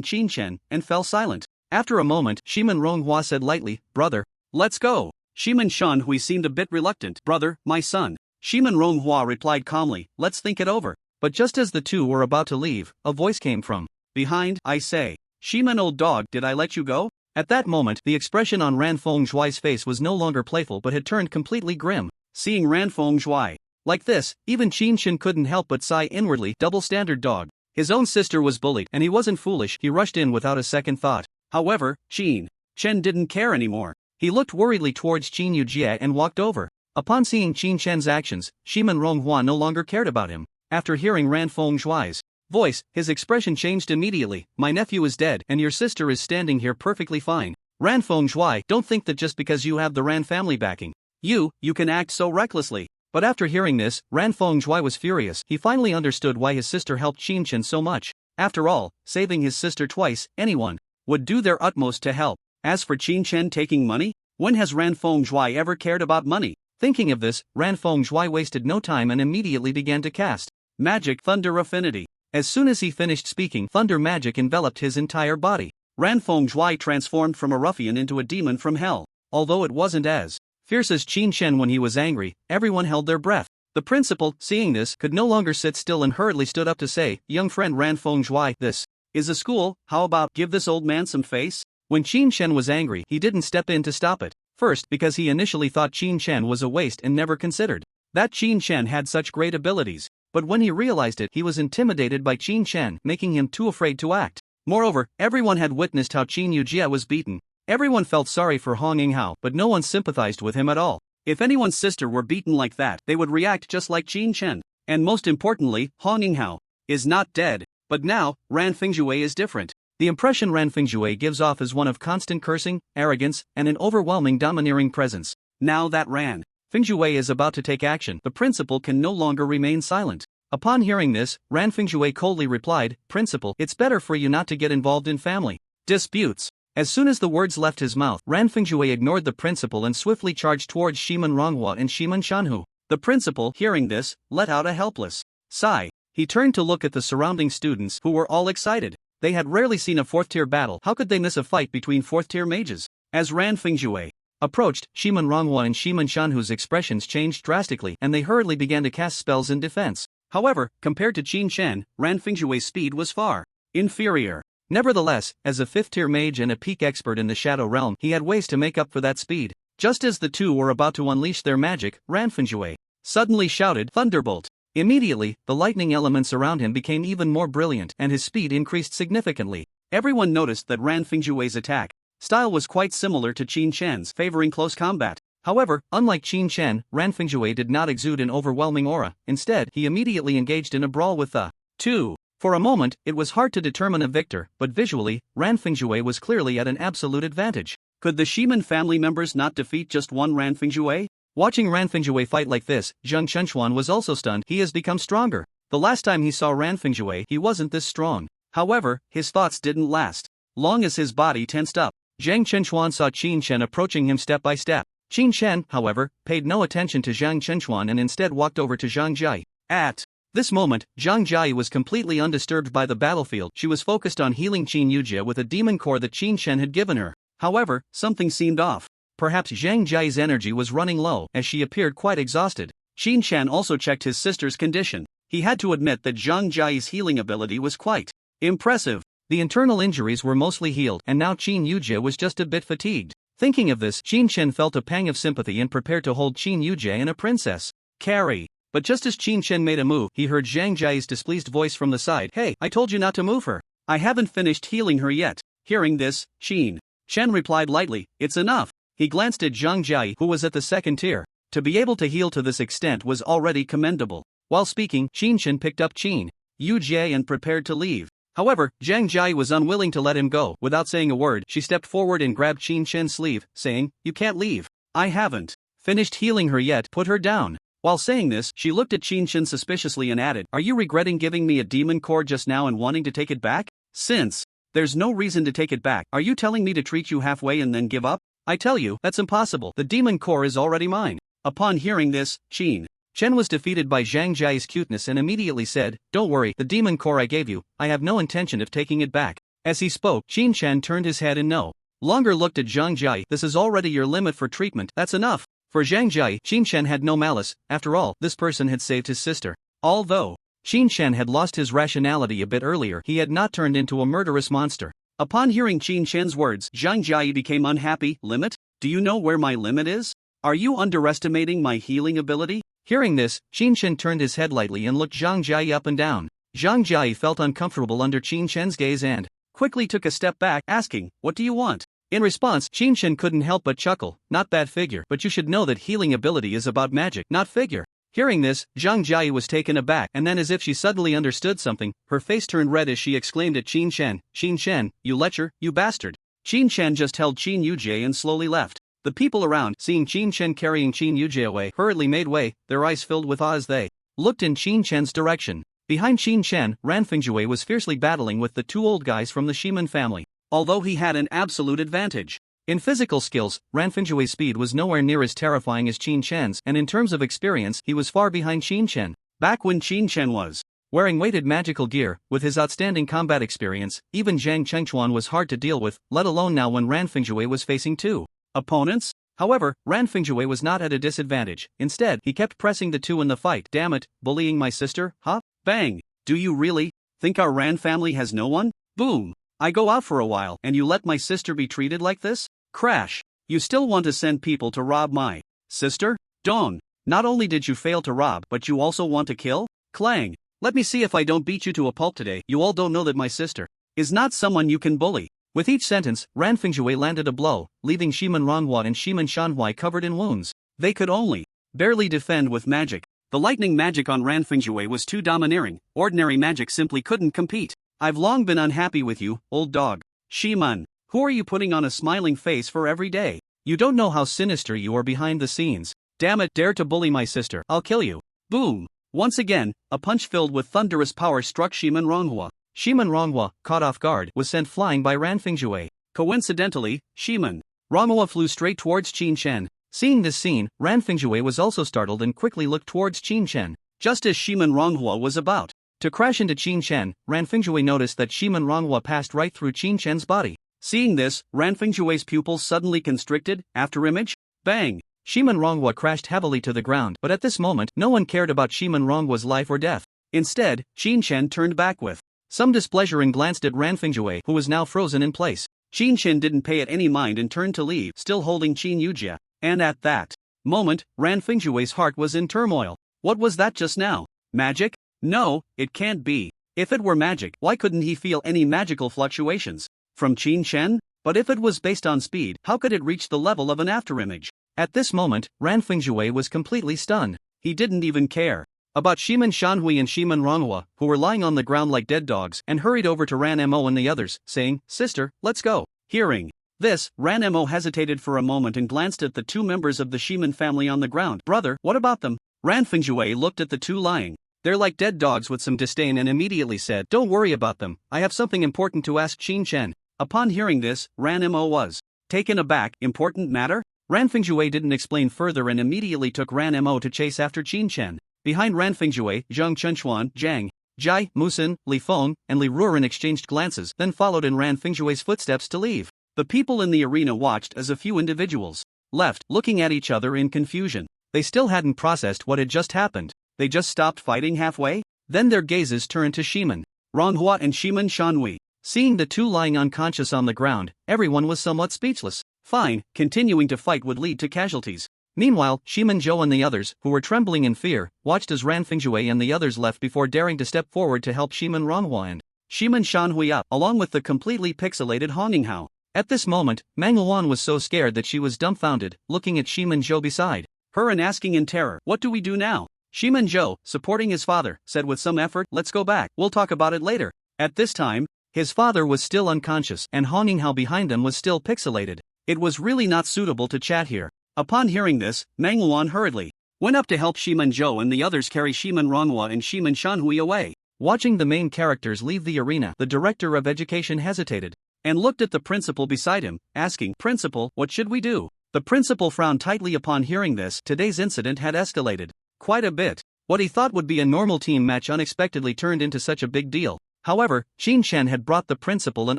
Qin Chen and fell silent. After a moment, Shiman Ronghua said lightly, "Brother, let's go." Shiman Shanhui seemed a bit reluctant. "Brother, my son." Shiman Ronghua replied calmly, "Let's think it over." But just as the two were about to leave, a voice came from behind. "I say, Shiman old dog, did I let you go?" At that moment, the expression on Ran Fengshui's face was no longer playful but had turned completely grim. Seeing Ran Fengshui like this, even Qin Chen couldn't help but sigh inwardly. Double standard dog. His own sister was bullied and he wasn't foolish. He rushed in without a second thought. However, Qin Chen didn't care anymore. He looked worriedly towards Chen Yujia and walked over. Upon seeing Qin Chen's actions, Shiman Ronghua no longer cared about him. After hearing Ran Fengshui's voice, his expression changed immediately. "My nephew is dead and your sister is standing here perfectly fine. Ran Fengshui, don't think that just because you have the Ran family backing, you can act so recklessly." But after hearing this, Ran Fengshui was furious. He finally understood why his sister helped Qin Chen so much. After all, saving his sister twice, anyone would do their utmost to help. As for Qin Chen taking money, when has Ran Fengshui ever cared about money? Thinking of this, Ran Fengshui wasted no time and immediately began to cast Magic Thunder Affinity. As soon as he finished speaking, thunder magic enveloped his entire body. Ran Fengshui transformed from a ruffian into a demon from hell. Although it wasn't as fierce as Qin Chen when he was angry, everyone held their breath. The principal, seeing this, could no longer sit still and hurriedly stood up to say, "Young friend Ran Fengshui, this is a school, how about give this old man some face?" When Qin Chen was angry, he didn't step in to stop it. First, because he initially thought Qin Chen was a waste and never considered that Qin Chen had such great abilities. But when he realized it, he was intimidated by Qin Chen, making him too afraid to act. Moreover, everyone had witnessed how Chen Yujia was beaten. Everyone felt sorry for Hong Yinghao, but no one sympathized with him at all. If anyone's sister were beaten like that, they would react just like Qin Chen. And most importantly, Hong Yinghao is not dead. But now, Ran Fengshui is different. The impression Ran Fengshui gives off is one of constant cursing, arrogance, and an overwhelming domineering presence. Now that Ran Fengshui is about to take action, the principal can no longer remain silent. Upon hearing this, Ran Fengshui coldly replied, "Principal, it's better for you not to get involved in family disputes." As soon as the words left his mouth, Ran Fengshui ignored the principal and swiftly charged towards Shiman Ronghua and Shiman Shanhu. The principal, hearing this, let out a helpless sigh. He turned to look at the surrounding students, who were all excited. They had rarely seen a 4th-tier battle. How could they miss a fight between 4th-tier mages? As Ran Fengshui approached, Shiman Ronghua and Shiman Shanhu's expressions changed drastically and they hurriedly began to cast spells in defense. However, compared to Qin Chen, Ran Fengshui's speed was far inferior. Nevertheless, as a 5th-tier mage and a peak expert in the Shadow Realm, he had ways to make up for that speed. Just as the two were about to unleash their magic, Ran Fengshui suddenly shouted, "Thunderbolt!" Immediately, the lightning elements around him became even more brilliant and his speed increased significantly. Everyone noticed that Ran Fengshui's attack style was quite similar to Qin Chen's, favoring close combat. However, unlike Qin Chen, Ran Fengshui did not exude an overwhelming aura. Instead, he immediately engaged in a brawl with the two. For a moment, it was hard to determine a victor, but visually, Ran Fengshui was clearly at an absolute advantage. Could the Shiman family members not defeat just one Ran Fengshui? Watching Ran Fengshui fight like this, Zhang Chenchuan was also stunned. He has become stronger. The last time he saw Ran Fengshui, he wasn't this strong. However, his thoughts didn't last long as his body tensed up. Zhang Chenchuan saw Qin Chen approaching him step by step. Qin Chen, however, paid no attention to Zhang Chenchuan and instead walked over to Zhang Jia. At this moment, Zhang Jia was completely undisturbed by the battlefield. She was focused on healing Qin Yujia with a demon core that Qin Chen had given her. However, something seemed off. Perhaps Zhang Jia's energy was running low, as she appeared quite exhausted. Qin Chen also checked his sister's condition. He had to admit that Zhang Jia's healing ability was quite impressive. The internal injuries were mostly healed, and now Qin Yujia was just a bit fatigued. Thinking of this, Qin Chen felt a pang of sympathy and prepared to hold Qin Yujia in a princess carry. But just as Qin Chen made a move, he heard Zhang Jia's displeased voice from the side. "Hey, I told you not to move her. I haven't finished healing her yet." Hearing this, Qin Chen replied lightly, "It's enough." He glanced at Zhang Jia, who was at the 2nd tier. To be able to heal to this extent was already commendable. While speaking, Chen picked up Qin Yujie and prepared to leave. However, Zhang Jia was unwilling to let him go. Without saying a word, she stepped forward and grabbed Chen's sleeve, saying, "You can't leave. I haven't finished healing her yet, put her down." While saying this, she looked at Chen suspiciously and added, "Are you regretting giving me a demon core just now and wanting to take it back? Since there's no reason to take it back, are you telling me to treat you halfway and then give up? I tell you, that's impossible. The demon core is already mine." Upon hearing this, Chen was defeated by Zhang Jia's cuteness and immediately said, "Don't worry, the demon core I gave you, I have no intention of taking it back." As he spoke, Chen turned his head and no longer looked at Zhang Jia. "This is already your limit for treatment, that's enough." For Zhang Jia, Chen had no malice. After all, this person had saved his sister. Although Chen had lost his rationality a bit earlier, he had not turned into a murderous monster. Upon hearing Chen's words, Zhang Jia became unhappy. "Limit? Do you know where my limit is? Are you underestimating my healing ability?" Hearing this, Chen turned his head lightly and looked Zhang Jia up and down. Zhang Jia felt uncomfortable under Chen's gaze and quickly took a step back, asking, "What do you want?" In response, Chen couldn't help but chuckle. "Not that figure, but you should know that healing ability is about magic, not figure." Hearing this, Zhang Jia was taken aback, and then as if she suddenly understood something, her face turned red as she exclaimed at Chen, "Chen, you lecher, you bastard." Chen just held Chen Yujie and slowly left. The people around, seeing Chen carrying Chen Yujie away, hurriedly made way, their eyes filled with awe as they looked in Chen's direction. Behind Chen, Ranfengjue was fiercely battling with the two old guys from the Shiman family. Although he had an absolute advantage in physical skills, Ranfengjue's speed was nowhere near as terrifying as Chen's, and in terms of experience, he was far behind Chen. Back when Chen was wearing weighted magical gear, with his outstanding combat experience, even Zhang Chengchuan was hard to deal with, let alone now when Ranfengjue was facing two opponents. However, Ranfengjue was not at a disadvantage. Instead, he kept pressing the two in the fight. "Damn it, bullying my sister, huh? Bang! Do you really think our Ran family has no one? Boom! I go out for a while, and you let my sister be treated like this? Crash! You still want to send people to rob my sister? Don't! Not only did you fail to rob, but you also want to kill? Clang! Let me see if I don't beat you to a pulp today. You all don't know that my sister is not someone you can bully." With each sentence, Ranfengjue landed a blow, leaving Shiman Ranhua and Shiman Shanhui covered in wounds. They could only barely defend with magic. The lightning magic on Ranfengjue was too domineering. Ordinary magic simply couldn't compete. "I've long been unhappy with you, old dog. Shiman, who are you putting on a smiling face for every day? You don't know how sinister you are behind the scenes. Damn it, dare to bully my sister, I'll kill you." Boom! Once again, a punch filled with thunderous power struck Shiman Ranhua. Shiman Ranhua, caught off guard, was sent flying by Ranfengjue. Coincidentally, Shiman Ranhua flew straight towards Chen. Seeing this scene, Ranfengjue was also startled and quickly looked towards Chen. Just as Shiman Ranhua was about to crash into Chen, Ranfengjue noticed that Shiman Ranhua passed right through Chen's body. Seeing this, Ranfengjue's pupils suddenly constricted. After image? Bang! Shiman Ranhua crashed heavily to the ground, but at this moment, no one cared about Shiman Ranhua's life or death. Instead, Chen turned back with some displeasure and glanced at Ranfengjue, who was now frozen in place. Chen didn't pay it any mind and turned to leave, still holding Chen Yujie. And at that moment, Ranfengjue's heart was in turmoil. What was that just now? Magic? No, it can't be. If it were magic, why couldn't he feel any magical fluctuations from Chen? But if it was based on speed, how could it reach the level of an afterimage? At this moment, Ranfengjue was completely stunned. He didn't even care about Shiman Shanhui and Shiman Ranhua, who were lying on the ground like dead dogs, and hurried over to Ranmo and the others, saying, "Sister, let's go." Hearing this, Ranmo hesitated for a moment and glanced at the two members of the Shiman family on the ground. "Brother, what about them?" Ranfengjue looked at the two lying "They're like dead dogs" with some disdain and immediately said, "Don't worry about them, I have something important to ask Chen." Upon hearing this, Ranmo was taken aback. "Important matter?" Ranfengjue didn't explain further and immediately took Ranmo to chase after Chen. Behind Ranfengjue, Zhang Chunchuan, Zhang Jai, Musin, Li Feng, and Li Ruran exchanged glances, then followed in Ranfengjue's footsteps to leave. The people in the arena watched as a few individuals left, looking at each other in confusion. They still hadn't processed what had just happened. They just stopped fighting halfway? Then their gazes turned to Shiman Ranhua and Shiman Shanhui. Seeing the two lying unconscious on the ground, everyone was somewhat speechless. Fine, continuing to fight would lead to casualties. Meanwhile, Shiman Zhou and the others, who were trembling in fear, watched as Ranfengjue and the others left before daring to step forward to help Shiman Ranhua and Shiman Shanhui up, along with the completely pixelated Honginghao. At this moment, Mangluan was so scared that she was dumbfounded, looking at Shiman Zhou beside her and asking in terror, "What do we do now?" Shiman Zhou, supporting his father, said with some effort, "Let's go back, we'll talk about it later." At this time, his father was still unconscious and Hong Yinghao behind them was still pixelated. It was really not suitable to chat here. Upon hearing this, Manhwa hurriedly went up to help Shiman Zhou and the others carry Shiman Ranmo and Shiman Shanhui away. Watching the main characters leave the arena, the director of education hesitated and looked at the principal beside him, asking, "Principal, what should we do?" The principal frowned tightly upon hearing this. Today's incident had escalated quite a bit. What he thought would be a normal team match unexpectedly turned into such a big deal. However, Qin Chen had brought the principal an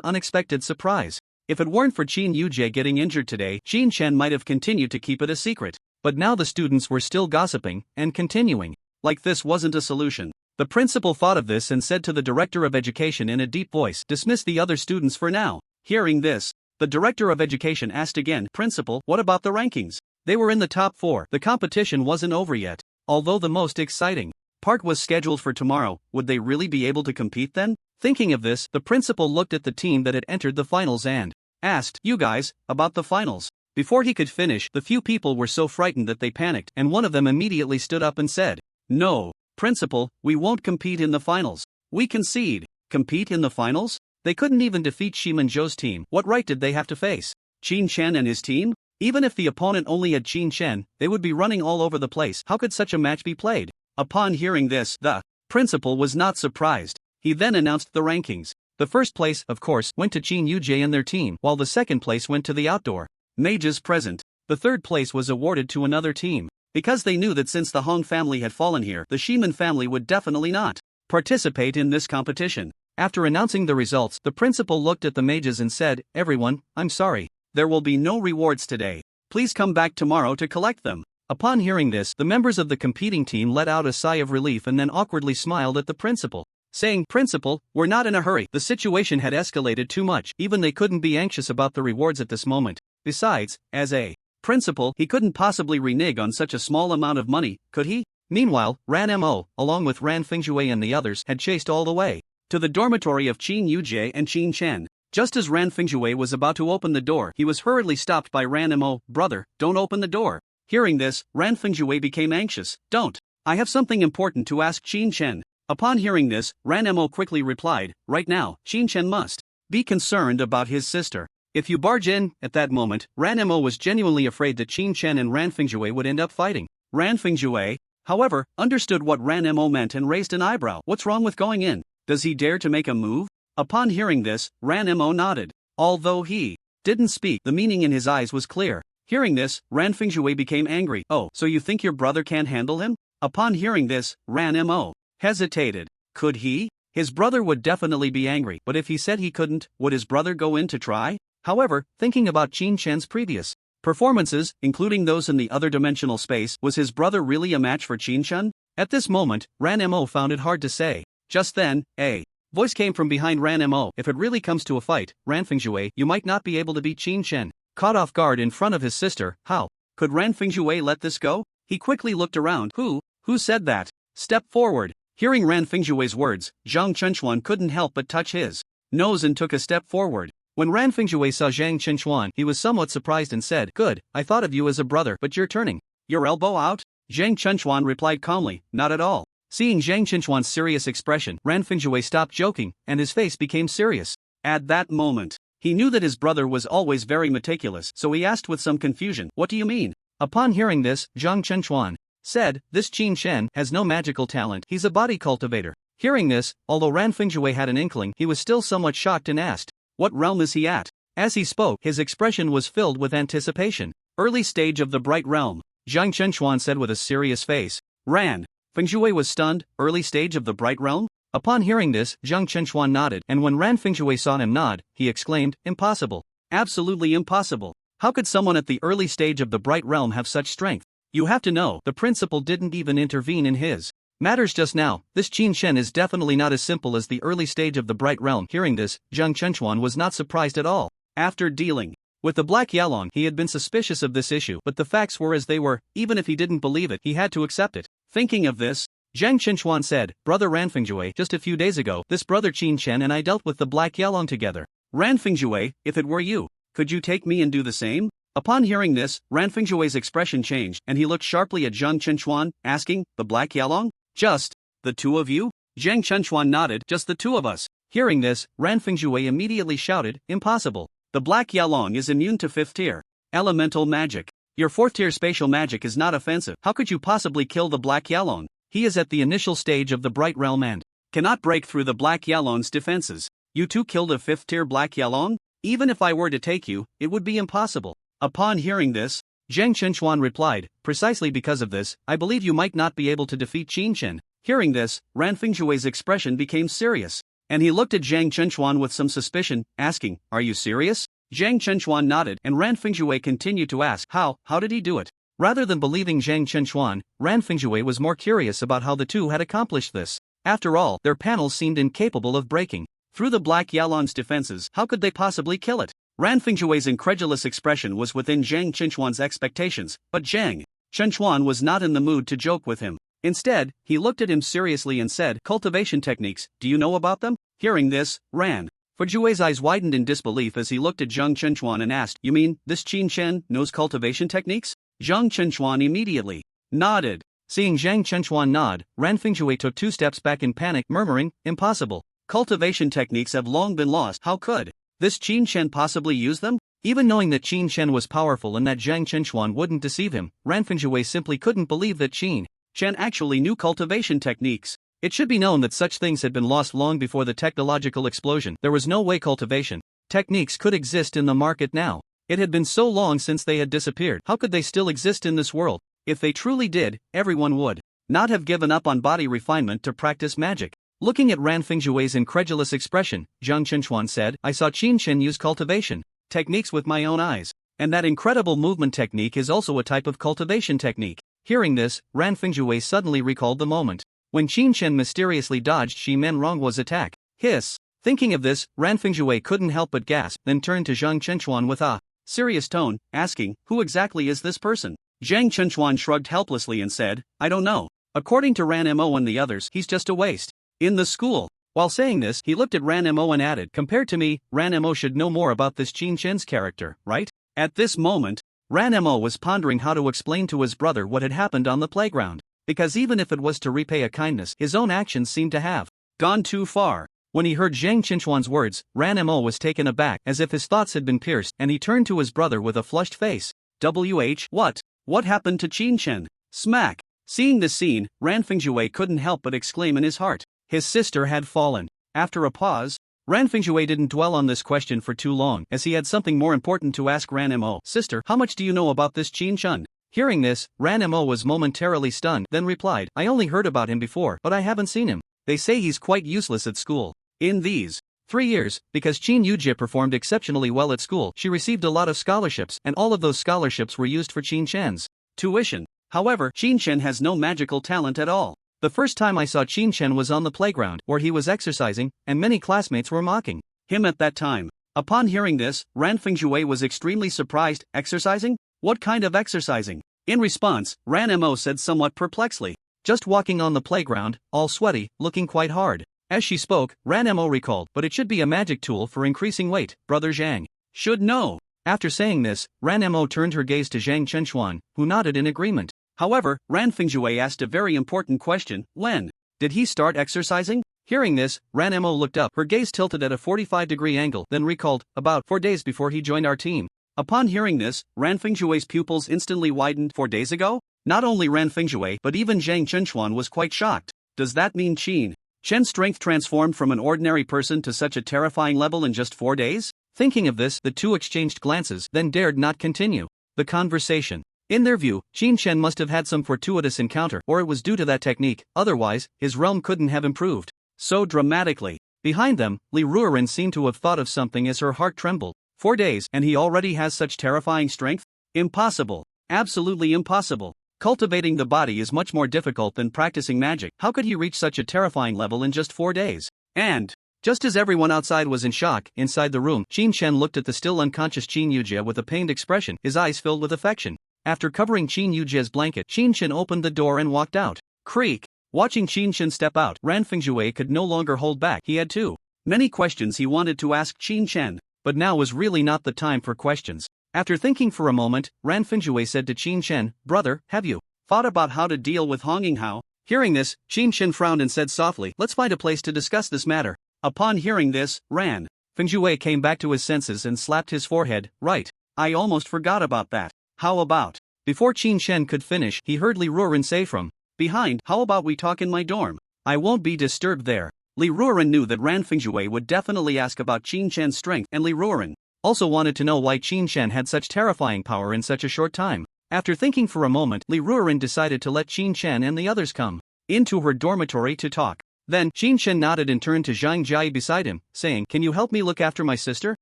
unexpected surprise. If it weren't for Qin Yujie getting injured today, Qin Chen might have continued to keep it a secret. But now the students were still gossiping and continuing. Like this wasn't a solution. The principal thought of this and said to the director of education in a deep voice, "Dismiss the other students for now." Hearing this, the director of education asked again, "Principal, what about the rankings?" They were in the top 4. The competition wasn't over yet. Although the most exciting part was scheduled for tomorrow, would they really be able to compete then? Thinking of this, the principal looked at the team that had entered the finals and asked, "You guys, about the finals?" Before he could finish, the few people were so frightened that they panicked, and one of them immediately stood up and said, "No, Principal, we won't compete in the finals. We concede." Compete in the finals? They couldn't even defeat Shiman Zhou's team. What right did they have to face Qin Chen and his team? Even if the opponent only had Qin Chen, they would be running all over the place. How could such a match be played? Upon hearing this, the principal was not surprised. He then announced the rankings. The first place, of course, went to Qin Yujie and their team, while the second place went to the outdoor mages present. The third place was awarded to another team. Because they knew that since the Hong family had fallen here, the Shiman family would definitely not participate in this competition. After announcing the results, the principal looked at the mages and said, "Everyone, I'm sorry. There will be no rewards today. Please come back tomorrow to collect them." Upon hearing this, the members of the competing team let out a sigh of relief and then awkwardly smiled at the principal, saying, "Principal, we're not in a hurry." The situation had escalated too much. Even they couldn't be anxious about the rewards at this moment. Besides, as a principal, he couldn't possibly renege on such a small amount of money, could he? Meanwhile, Ranmo, along with Ran Fingzhui and the others, had chased all the way to the dormitory of Qin Yujie and Qin Chen. Just as Ran Fingzhui was about to open the door, he was hurriedly stopped by Ranmo. "Brother, don't open the door." Hearing this, Ran Fingzhui became anxious. "Don't. I have something important to ask Qin Chen." Upon hearing this, Ranmo quickly replied, "Right now, Qin Chen must be concerned about his sister. If you barge in." At that moment, Ranmo was genuinely afraid that Qin Chen and Ran Fingzhui would end up fighting. Ran Fingzhui, however, understood what Ranmo meant and raised an eyebrow. "What's wrong with going in? Does he dare to make a move?" Upon hearing this, Ranmo nodded. Although he didn't speak, the meaning in his eyes was clear. Hearing this, Ran Fingzhui became angry. "Oh, so you think your brother can't handle him?" Upon hearing this, Ranmo hesitated. Could he? His brother would definitely be angry, but if he said he couldn't, would his brother go in to try? However, thinking about Qin Chen's previous performances, including those in the other dimensional space, was his brother really a match for Qin Chen? At this moment, Ranmo found it hard to say. Just then, a voice came from behind Ranmo. "If it really comes to a fight, Ran Fingzhui, you might not be able to beat Qin Chen." Caught off guard in front of his sister, how could Ran Fingzhui let this go? He quickly looked around. Who said that? Step forward. Hearing Ran Fingzhui's words, Zhang Chenchuan couldn't help but touch his nose and took a step forward. When Ran Fingzhui saw Zhang Chenchuan, he was somewhat surprised and said, "Good, I thought of you as a brother, but you're turning your elbow out?" Zhang Chenchuan replied calmly, "Not at all." Seeing Zhang Chenchuan's serious expression, Ran Fingzhui stopped joking, and his face became serious. At that moment, he knew that his brother was always very meticulous, so he asked with some confusion, "What do you mean?" Upon hearing this, Zhang Chenchuan said, "This Qin Chen has no magical talent, he's a body cultivator." Hearing this, although Ran Fingzhui had an inkling, he was still somewhat shocked and asked, "What realm is he at?" As he spoke, his expression was filled with anticipation. "Early stage of the Bright Realm," Zhang Chenchuan said with a serious face. Ran Fingzhui was stunned. "Early stage of the Bright Realm?" Upon hearing this, Zhang Chenchuan nodded, and when Ran Fingzhui saw him nod, he exclaimed, "Impossible. Absolutely impossible. How could someone at the early stage of the Bright Realm have such strength? You have to know, the principal didn't even intervene in his matters just now. This Qin Chen is definitely not as simple as the early stage of the Bright Realm." Hearing this, Zhang Chenchuan was not surprised at all. After dealing with the Black Yalong, he had been suspicious of this issue, but the facts were as they were. Even if he didn't believe it, he had to accept it. Thinking of this, Zhang Chenchuan said, "Brother Ran Fingzhui, just a few days ago, this brother Qin Chen and I dealt with the Black Yalong together. Ran Fingzhui, if it were you, could you take me and do the same?" Upon hearing this, Ran Fengjue's expression changed and he looked sharply at Zhang Chenchuan, asking, "The Black Yalong? Just the two of you?" Zhang Chenchuan nodded, "Just the two of us." Hearing this, Ran Fengjue immediately shouted, "Impossible. The Black Yalong is immune to 5th tier elemental magic. Your 4th tier spatial magic is not offensive. How could you possibly kill the Black Yalong? He is at the initial stage of the Bright Realm and cannot break through the Black Yalong's defenses. You two killed a 5th tier Black Yalong? Even if I were to take you, it would be impossible." Upon hearing this, Zhang Chenchuan replied, "Precisely because of this, I believe you might not be able to defeat Qin Chen." Hearing this, Ran Fengjue's expression became serious, and he looked at Zhang Chenchuan with some suspicion, asking, "Are you serious?" Zhang Chenchuan nodded, and Ran Fengjue continued to ask, How did he do it?" Rather than believing Zhang Chenchuan, Ran Fengjue was more curious about how the two had accomplished this. After all, their panels seemed incapable of breaking through the Black Yalong's defenses. How could they possibly kill it? Ran Fengjue's incredulous expression was within Zhang Chenchuan's expectations, but Zhang Chenchuan was not in the mood to joke with him. Instead, he looked at him seriously and said, "Cultivation techniques, do you know about them?" Hearing this, Ran Fengjue's eyes widened in disbelief as he looked at Zhang Chenchuan and asked, "You mean, this Qin Chen knows cultivation techniques?" Zhang Chenchuan immediately nodded. Seeing Zhang Chenchuan nod, Ran Fengjue took 2 steps back in panic, murmuring, "Impossible. Cultivation techniques have long been lost. How could this Qin Chen possibly use them?" Even knowing that Qin Chen was powerful and that Zhang Chenchuan wouldn't deceive him, Ran Fengjue simply couldn't believe that Qin Chen actually knew cultivation techniques. It should be known that such things had been lost long before the technological explosion. There was no way cultivation techniques could exist in the market now. It had been so long since they had disappeared. How could they still exist in this world? If they truly did, everyone would not have given up on body refinement to practice magic. Looking at Ran Fengjue's incredulous expression, Zhang Chenchuan said, "I saw Qin Chen use cultivation techniques with my own eyes. And that incredible movement technique is also a type of cultivation technique." Hearing this, Ran Fengjue suddenly recalled the moment when Qin Chen mysteriously dodged Shiman Ronghua's attack. Hiss! Thinking of this, Ran Fengjue couldn't help but gasp, then turned to Zhang Chenchuan with a serious tone, asking, "Who exactly is this person?" Zhang Chenchuan shrugged helplessly and said, "I don't know. According to Ranmo and the others, he's just a waste in the school." While saying this, he looked at Ranmo and added, "Compared to me, Ranmo should know more about this Qin Chen's character, right?" At this moment, Ranmo was pondering how to explain to his brother what had happened on the playground, because even if it was to repay a kindness, his own actions seemed to have gone too far. When he heard Zhang Chenchuan's words, Ranmo was taken aback, as if his thoughts had been pierced, and he turned to his brother with a flushed face. What happened to Qin Chen? Smack! Seeing this scene, Ran Fengjue couldn't help but exclaim in his heart. His sister had fallen. After a pause, Ran Fengjue didn't dwell on this question for too long, as he had something more important to ask Ranmo. "Sister, how much do you know about this Qin Chen?" Hearing this, Ranmo was momentarily stunned, then replied, "I only heard about him before, but I haven't seen him. They say he's quite useless at school. In these 3 years, because Qin Yujie performed exceptionally well at school, she received a lot of scholarships, and all of those scholarships were used for Qin Chen's tuition. However, Qin Chen has no magical talent at all. The first time I saw Qin Chen was on the playground, where he was exercising, and many classmates were mocking him at that time." Upon hearing this, Ran Fengjue was extremely surprised. "Exercising? What kind of exercising?" In response, Ranmo said somewhat perplexedly, "Just walking on the playground, all sweaty, looking quite hard." As she spoke, Ranmo recalled, "But it should be a magic tool for increasing weight. Brother Zhang should know." After saying this, Ranmo turned her gaze to Zhang Chenchuan, who nodded in agreement. However, Ran Fengjue asked a very important question: when did he start exercising? Hearing this, Ranmo looked up, her gaze tilted at a 45-degree angle, then recalled, "About 4 days before he joined our team." Upon hearing this, Ran Fengjue's pupils instantly widened. 4 days ago? Not only Ran Fengjue but even Zhang Chenchuan was quite shocked. Does that mean Qin Chen's strength transformed from an ordinary person to such a terrifying level in just 4 days? Thinking of this, the two exchanged glances, then dared not continue the conversation. In their view, Qin Chen must have had some fortuitous encounter, or it was due to that technique, otherwise, his realm couldn't have improved so dramatically. Behind them, Liuran seemed to have thought of something as her heart trembled. 4 days, and he already has such terrifying strength? Impossible. Absolutely impossible. Cultivating the body is much more difficult than practicing magic. How could he reach such a terrifying level in just 4 days? And just as everyone outside was in shock, inside the room, Qin Chen looked at the still unconscious Qin Yujie with a pained expression, his eyes filled with affection. After covering Qin Yujie's blanket, Qin Chen opened the door and walked out. Creak! Watching Qin Chen step out, Ran Fengjue could no longer hold back. He had too many questions he wanted to ask Qin Chen, but now was really not the time for questions. After thinking for a moment, Ran Finjue said to Qin Shen, "Brother, have you thought about how to deal with Honging Hao?" Hearing this, Qin Shen frowned and said softly, "Let's find a place to discuss this matter." Upon hearing this, Ran Finjue came back to his senses and slapped his forehead. "Right. I almost forgot about that. How about?" Before Qin Shen could finish, he heard Li Ruoran say from behind, "How about we talk in my dorm? I won't be disturbed there." Li Ruoran knew that Ran Finjue would definitely ask about Qin Shen's strength, and Li Ruoran also wanted to know why Qin Shen had such terrifying power in such a short time. After thinking for a moment, Li Ruoran decided to let Qin Shen and the others come into her dormitory to talk. Then, Qin Shen nodded and turned to Zhang Jia beside him, saying, "Can you help me look after my sister?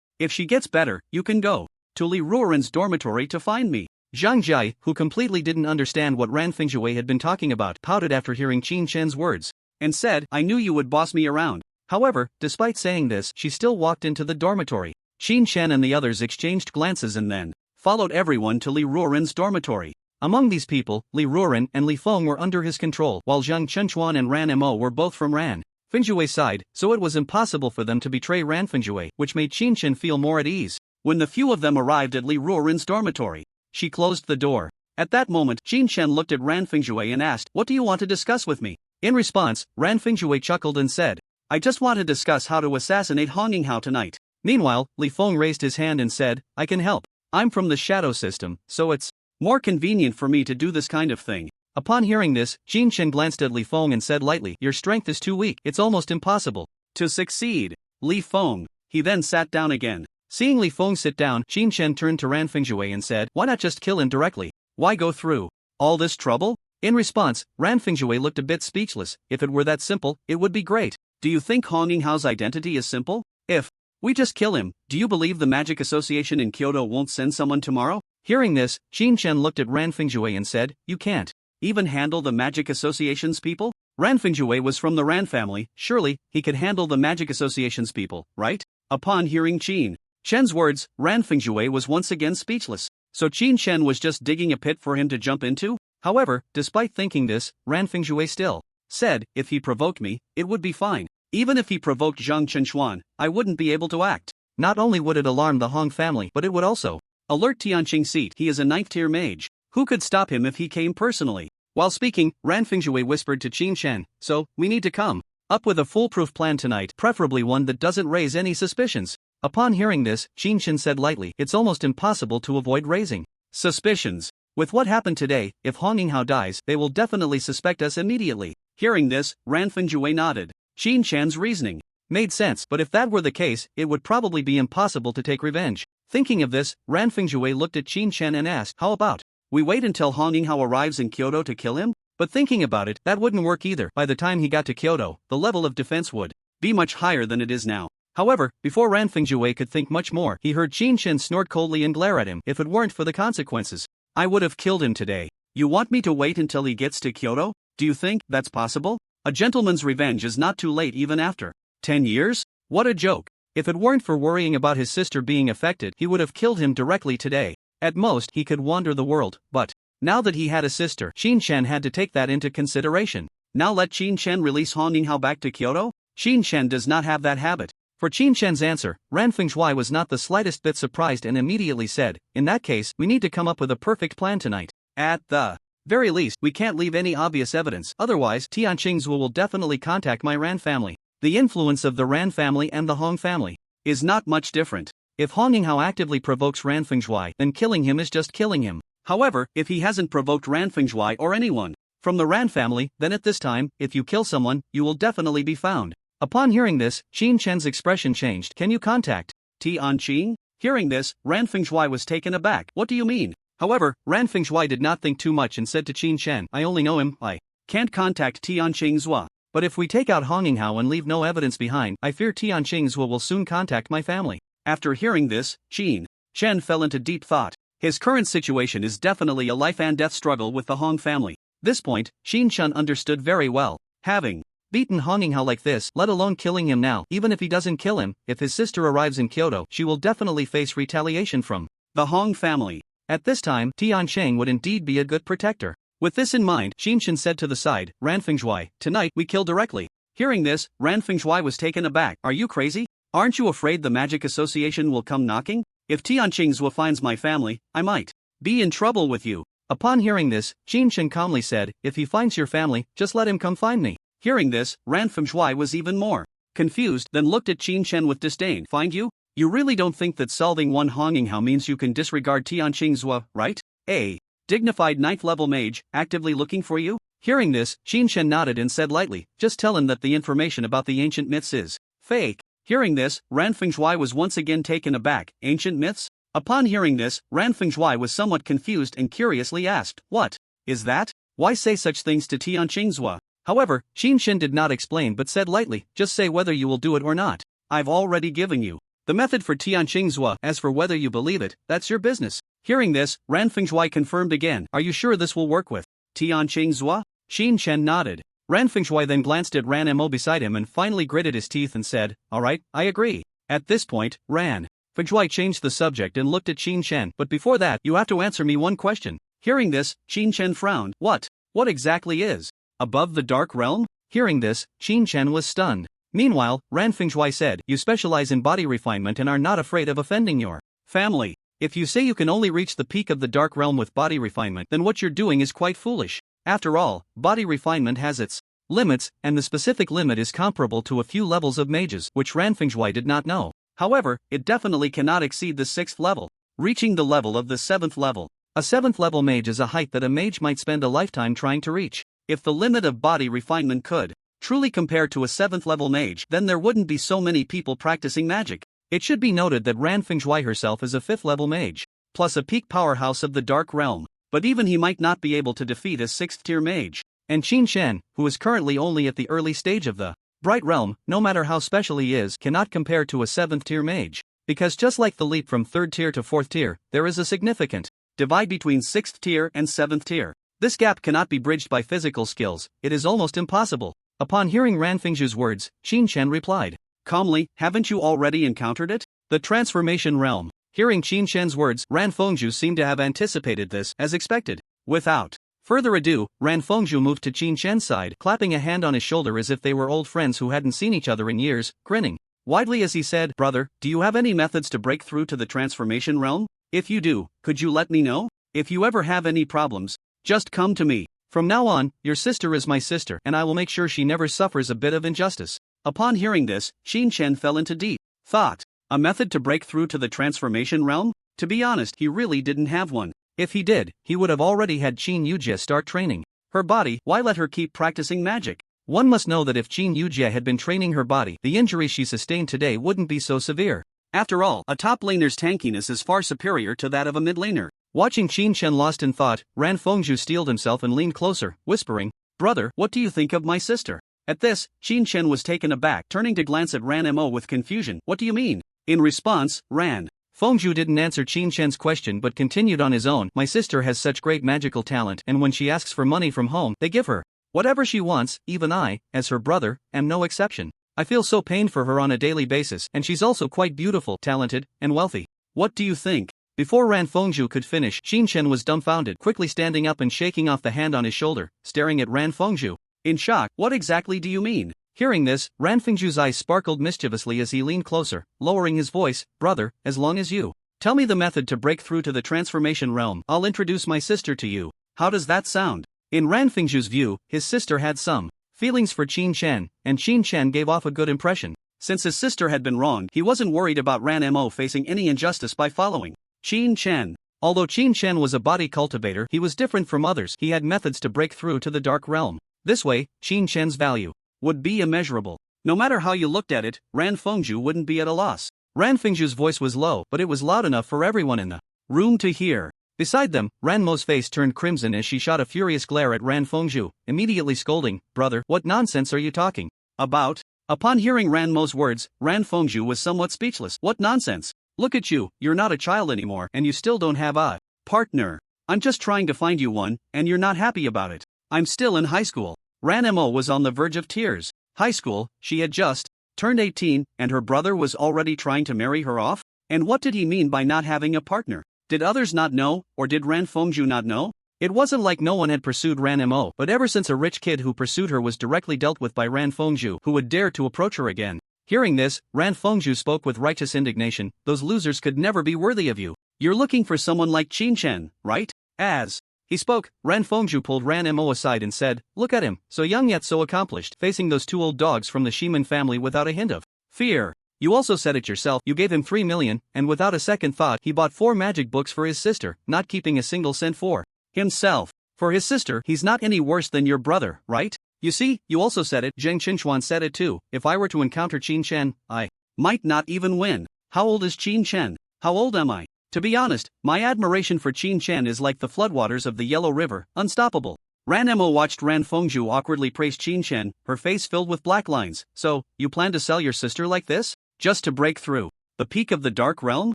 If she gets better, you can go to Li Ruoran's dormitory to find me." Zhang Jia, who completely didn't understand what Ran Finjue had been talking about, pouted after hearing Qin Shen's words, and said, "I knew you would boss me around." However, despite saying this, she still walked into the dormitory. Qin Shen and the others exchanged glances and then followed everyone to Li Ruoran's dormitory. Among these people, Li Ruoran and Li Feng were under his control, while Zhang Chunchuan and Ranmo were both from Ran Finjue's side, so it was impossible for them to betray Ran Finjue, which made Qin Shen feel more at ease. When the few of them arrived at Li Ruoran's dormitory, she closed the door. At that moment, Qin Shen looked at Ran Finjue and asked, "What do you want to discuss with me?" In response, Ran Finjue chuckled and said, "I just want to discuss how to assassinate Honging Hao tonight." Meanwhile, Li Feng raised his hand and said, "I can help. I'm from the shadow system, so it's more convenient for me to do this kind of thing." Upon hearing this, Qin Shen glanced at Li Feng and said lightly, "Your strength is too weak. It's almost impossible to succeed, Li Feng." He then sat down again. Seeing Li Feng sit down, Qin Shen turned to Ran Finjue and said, "Why not just kill him directly? Why go through all this trouble?" In response, Ran Finjue looked a bit speechless. "If it were that simple, it would be great. Do you think Honging Hao's identity is simple? If we just kill him, do you believe the Magic Association in Kyoto won't send someone tomorrow?" Hearing this, Qin Shen looked at Ran Finjue and said, "You can't even handle the Magic Association's people?" Ran Finjue was from the Ran family, surely he could handle the Magic Association's people, right? Upon hearing Qin Shen's words, Ran Finjue was once again speechless. So Qin Shen was just digging a pit for him to jump into? However, despite thinking this, Ran Finjue still said, "If he provoked me, it would be fine. Even if he provoked Zhang Chunchuan, I wouldn't be able to act. Not only would it alarm the Hong family, but it would also alert Tianqing seat. He is a 9th tier mage. Who could stop him if he came personally?" While speaking, Ran Finjue whispered to Qin Shen, "So, we need to come up with a foolproof plan tonight, preferably one that doesn't raise any suspicions." Upon hearing this, Qin Shen said lightly, "It's almost impossible to avoid raising suspicions. With what happened today, if Honging Hao dies, they will definitely suspect us immediately." Hearing this, Ran Finjue nodded. Qin Shen's reasoning made sense, but if that were the case, it would probably be impossible to take revenge. Thinking of this, Ran Finjue looked at Qin Shen and asked, "How about we wait until Honging Hao arrives in Kyoto to kill him?" But thinking about it, that wouldn't work either. By the time he got to Kyoto, the level of defense would be much higher than it is now. However, before Ran Finjue could think much more, he heard Qin Shen snort coldly and glare at him. "If it weren't for the consequences, I would have killed him today. You want me to wait until he gets to Kyoto? Do you think that's possible? A gentleman's revenge is not too late even after 10 years? What a joke. If it weren't for worrying about his sister being affected, he would have killed him directly today. At most, he could wander the world, but now that he had a sister, Qin Shen had to take that into consideration. Now let Qin Shen release Honging Hao back to Kyoto? Qin Shen does not have that habit." For Qin Shen's answer, Ran Finjue was not the slightest bit surprised and immediately said, "In that case, we need to come up with a perfect plan tonight. At the very least, we can't leave any obvious evidence, otherwise Tianqing's will definitely contact my Ran family. The influence of the Ran family and the Hong family is not much different. If Honging Hao actively provokes Ran Finjue, then killing him is just killing him. However, if he hasn't provoked Ran Finjue or anyone from the Ran family, then at this time, if you kill someone, you will definitely be found." Upon hearing this, Qin Shen's expression changed. "Can you contact Tianqing?" Hearing this, Ran Finjue was taken aback. "What do you mean?" However, Ran Finjue did not think too much and said to Qin Shen, "I only know him. I can't contact Tianqing's Zhua. But if we take out Honging Hao and leave no evidence behind, I fear Tianqing's will soon contact my family." After hearing this, Qin Shen fell into deep thought. His current situation is definitely a life and death struggle with the Hong family. This point, Qin Shen understood very well. Having beaten Honging Hao like this, let alone killing him now, even if he doesn't kill him, if his sister arrives in Kyoto, she will definitely face retaliation from the Hong family. At this time, Tianqing would indeed be a good protector. With this in mind, Qin Shen said to the side, "Ran Finjue, tonight we kill directly." Hearing this, Ran Finjue was taken aback. "Are you crazy? Aren't you afraid the Magic Association will come knocking?" If Tianqing finds my family, I might be in trouble with you. Upon hearing this, Qin Shen calmly said, if he finds your family, just let him come find me. Hearing this, Ran Fengzhuai was even more confused, then looked at Qin Shen with disdain. Find you? You really don't think that solving one Honginghao means you can disregard Tianqing, right? A dignified 9th level mage, actively looking for you? Hearing this, Qin Shen nodded and said lightly, just tell him that the information about the ancient myths is fake. Hearing this, Ran Fengzhuai was once again taken aback. Ancient myths? Upon hearing this, Ran Fengzhuai was somewhat confused and curiously asked, what is that? Why say such things to Tianqing? However, Qin Shen did not explain but said lightly, just say whether you will do it or not. I've already given you the method for Tianqing. As for whether you believe it, that's your business. Hearing this, Ran Fengzhuai confirmed again. Are you sure this will work with Tianqing? Qin Shen nodded. Ran Fengzhuai then glanced at Ranmo beside him and finally gritted his teeth and said, alright, I agree. At this point, Ran Fengzhuai changed the subject and looked at Qin Shen. But before that, you have to answer me one question. Hearing this, Qin Shen frowned. What exactly is above the dark realm? Hearing this, Qin Shen was stunned. Meanwhile, Ran Fengzhuai said, you specialize in body refinement and are not afraid of offending your family. If you say you can only reach the peak of the dark realm with body refinement, then what you're doing is quite foolish. After all, body refinement has its limits, and the specific limit is comparable to a few levels of mages, which Ran Fengzhuai did not know. However, it definitely cannot exceed the 6th level, reaching the level of the 7th level. A 7th level mage is a height that a mage might spend a lifetime trying to reach. If the limit of body refinement could truly compare to a 7th level mage, then there wouldn't be so many people practicing magic. It should be noted that Ran Fengzhuai herself is a 5th level mage, plus a peak powerhouse of the dark realm, but even he might not be able to defeat a 6th tier mage. And Qin Shen, who is currently only at the early stage of the bright realm, no matter how special he is, cannot compare to a 7th tier mage. Because just like the leap from 3rd tier to 4th tier, there is a significant divide between 6th tier and 7th tier. This gap cannot be bridged by physical skills, it is almost impossible. Upon hearing Ran Fengzhu's words, Qin Shen replied calmly, haven't you already encountered it? The transformation realm. Hearing Qin Shen's words, Ran Fengzhu seemed to have anticipated this, as expected. Without further ado, Ran Fengzhu moved to Qin Shen's side, clapping a hand on his shoulder as if they were old friends who hadn't seen each other in years, grinning widely as he said, brother, do you have any methods to break through to the transformation realm? If you do, could you let me know? If you ever have any problems, just come to me. From now on, your sister is my sister, and I will make sure she never suffers a bit of injustice. Upon hearing this, Qin Shen fell into deep thought. A method to break through to the transformation realm? To be honest, he really didn't have one. If he did, he would have already had Qin Yujie start training her body. Why let her keep practicing magic? One must know that if Qin Yujie had been training her body, the injuries she sustained today wouldn't be so severe. After all, a top laner's tankiness is far superior to that of a mid laner. Watching Qin Shen lost in thought, Ran Fengzhu steeled himself and leaned closer, whispering, brother, what do you think of my sister? At this, Qin Shen was taken aback, turning to glance at Ranmo with confusion. What do you mean? In response, Ran Fengzhu didn't answer Qin Shen's question but continued on his own. My sister has such great magical talent, and when she asks for money from home, they give her whatever she wants. Even I, as her brother, am no exception. I feel so pain for her on a daily basis, and she's also quite beautiful, talented, and wealthy. What do you think? Before Ran Fengzhu could finish, Qin Shen was dumbfounded, quickly standing up and shaking off the hand on his shoulder, staring at Ran Fengzhu in shock. What exactly do you mean? Hearing this, Ran Fengzhu's eyes sparkled mischievously as he leaned closer, lowering his voice, brother, as long as you tell me the method to break through to the transformation realm, I'll introduce my sister to you. How does that sound? In Ran Fengzhu's view, his sister had some feelings for Qin Shen, and Qin Shen gave off a good impression. Since his sister had been wronged, he wasn't worried about Ranmo facing any injustice by following Qin Shen. Although Qin Shen was a body cultivator, he was different from others. He had methods to break through to the dark realm. This way, Qin Shen's value would be immeasurable. No matter how you looked at it, Ran Fengzhu wouldn't be at a loss. Ran Fengzhu's voice was low, but it was loud enough for everyone in the room to hear. Beside them, Ranmo's face turned crimson as she shot a furious glare at Ran Fengzhu, immediately scolding, brother, what nonsense are you talking about? Upon hearing Ranmo's words, Ran Fengzhu was somewhat speechless. What nonsense? Look at you, you're not a child anymore, and you still don't have a partner. I'm just trying to find you one, and you're not happy about it. I'm still in high school. Ranmo was on the verge of tears. High school, she had just turned 18, and her brother was already trying to marry her off? And what did he mean by not having a partner? Did others not know, or did Ran Fengzhu not know? It wasn't like no one had pursued Ranmo, but ever since a rich kid who pursued her was directly dealt with by Ran Fengzhu, who would dare to approach her again. Hearing this, Ran Fengzhu spoke with righteous indignation. Those losers could never be worthy of you. You're looking for someone like Qin Chen, right? As he spoke, Ran Fengzhu pulled Ran Mo aside and said, "Look at him, so young yet so accomplished, facing those two old dogs from the Shiman family without a hint of fear. You also said it yourself, you gave him 3 million, and without a second thought he bought 4 magic books for his sister, not keeping a single cent for himself. For his sister, he's not any worse than your brother, right? You see, you also said it." Zheng Qinchuan said it too. "If I were to encounter Qin Chen, I might not even win." How old is Qin Chen? How old am I? To be honest, my admiration for Qin Chen is like the floodwaters of the Yellow River, unstoppable. Ranmo watched Ran Fengzhu awkwardly praise Qin Chen, her face filled with black lines. "So, you plan to sell your sister like this? Just to break through the peak of the Dark Realm?"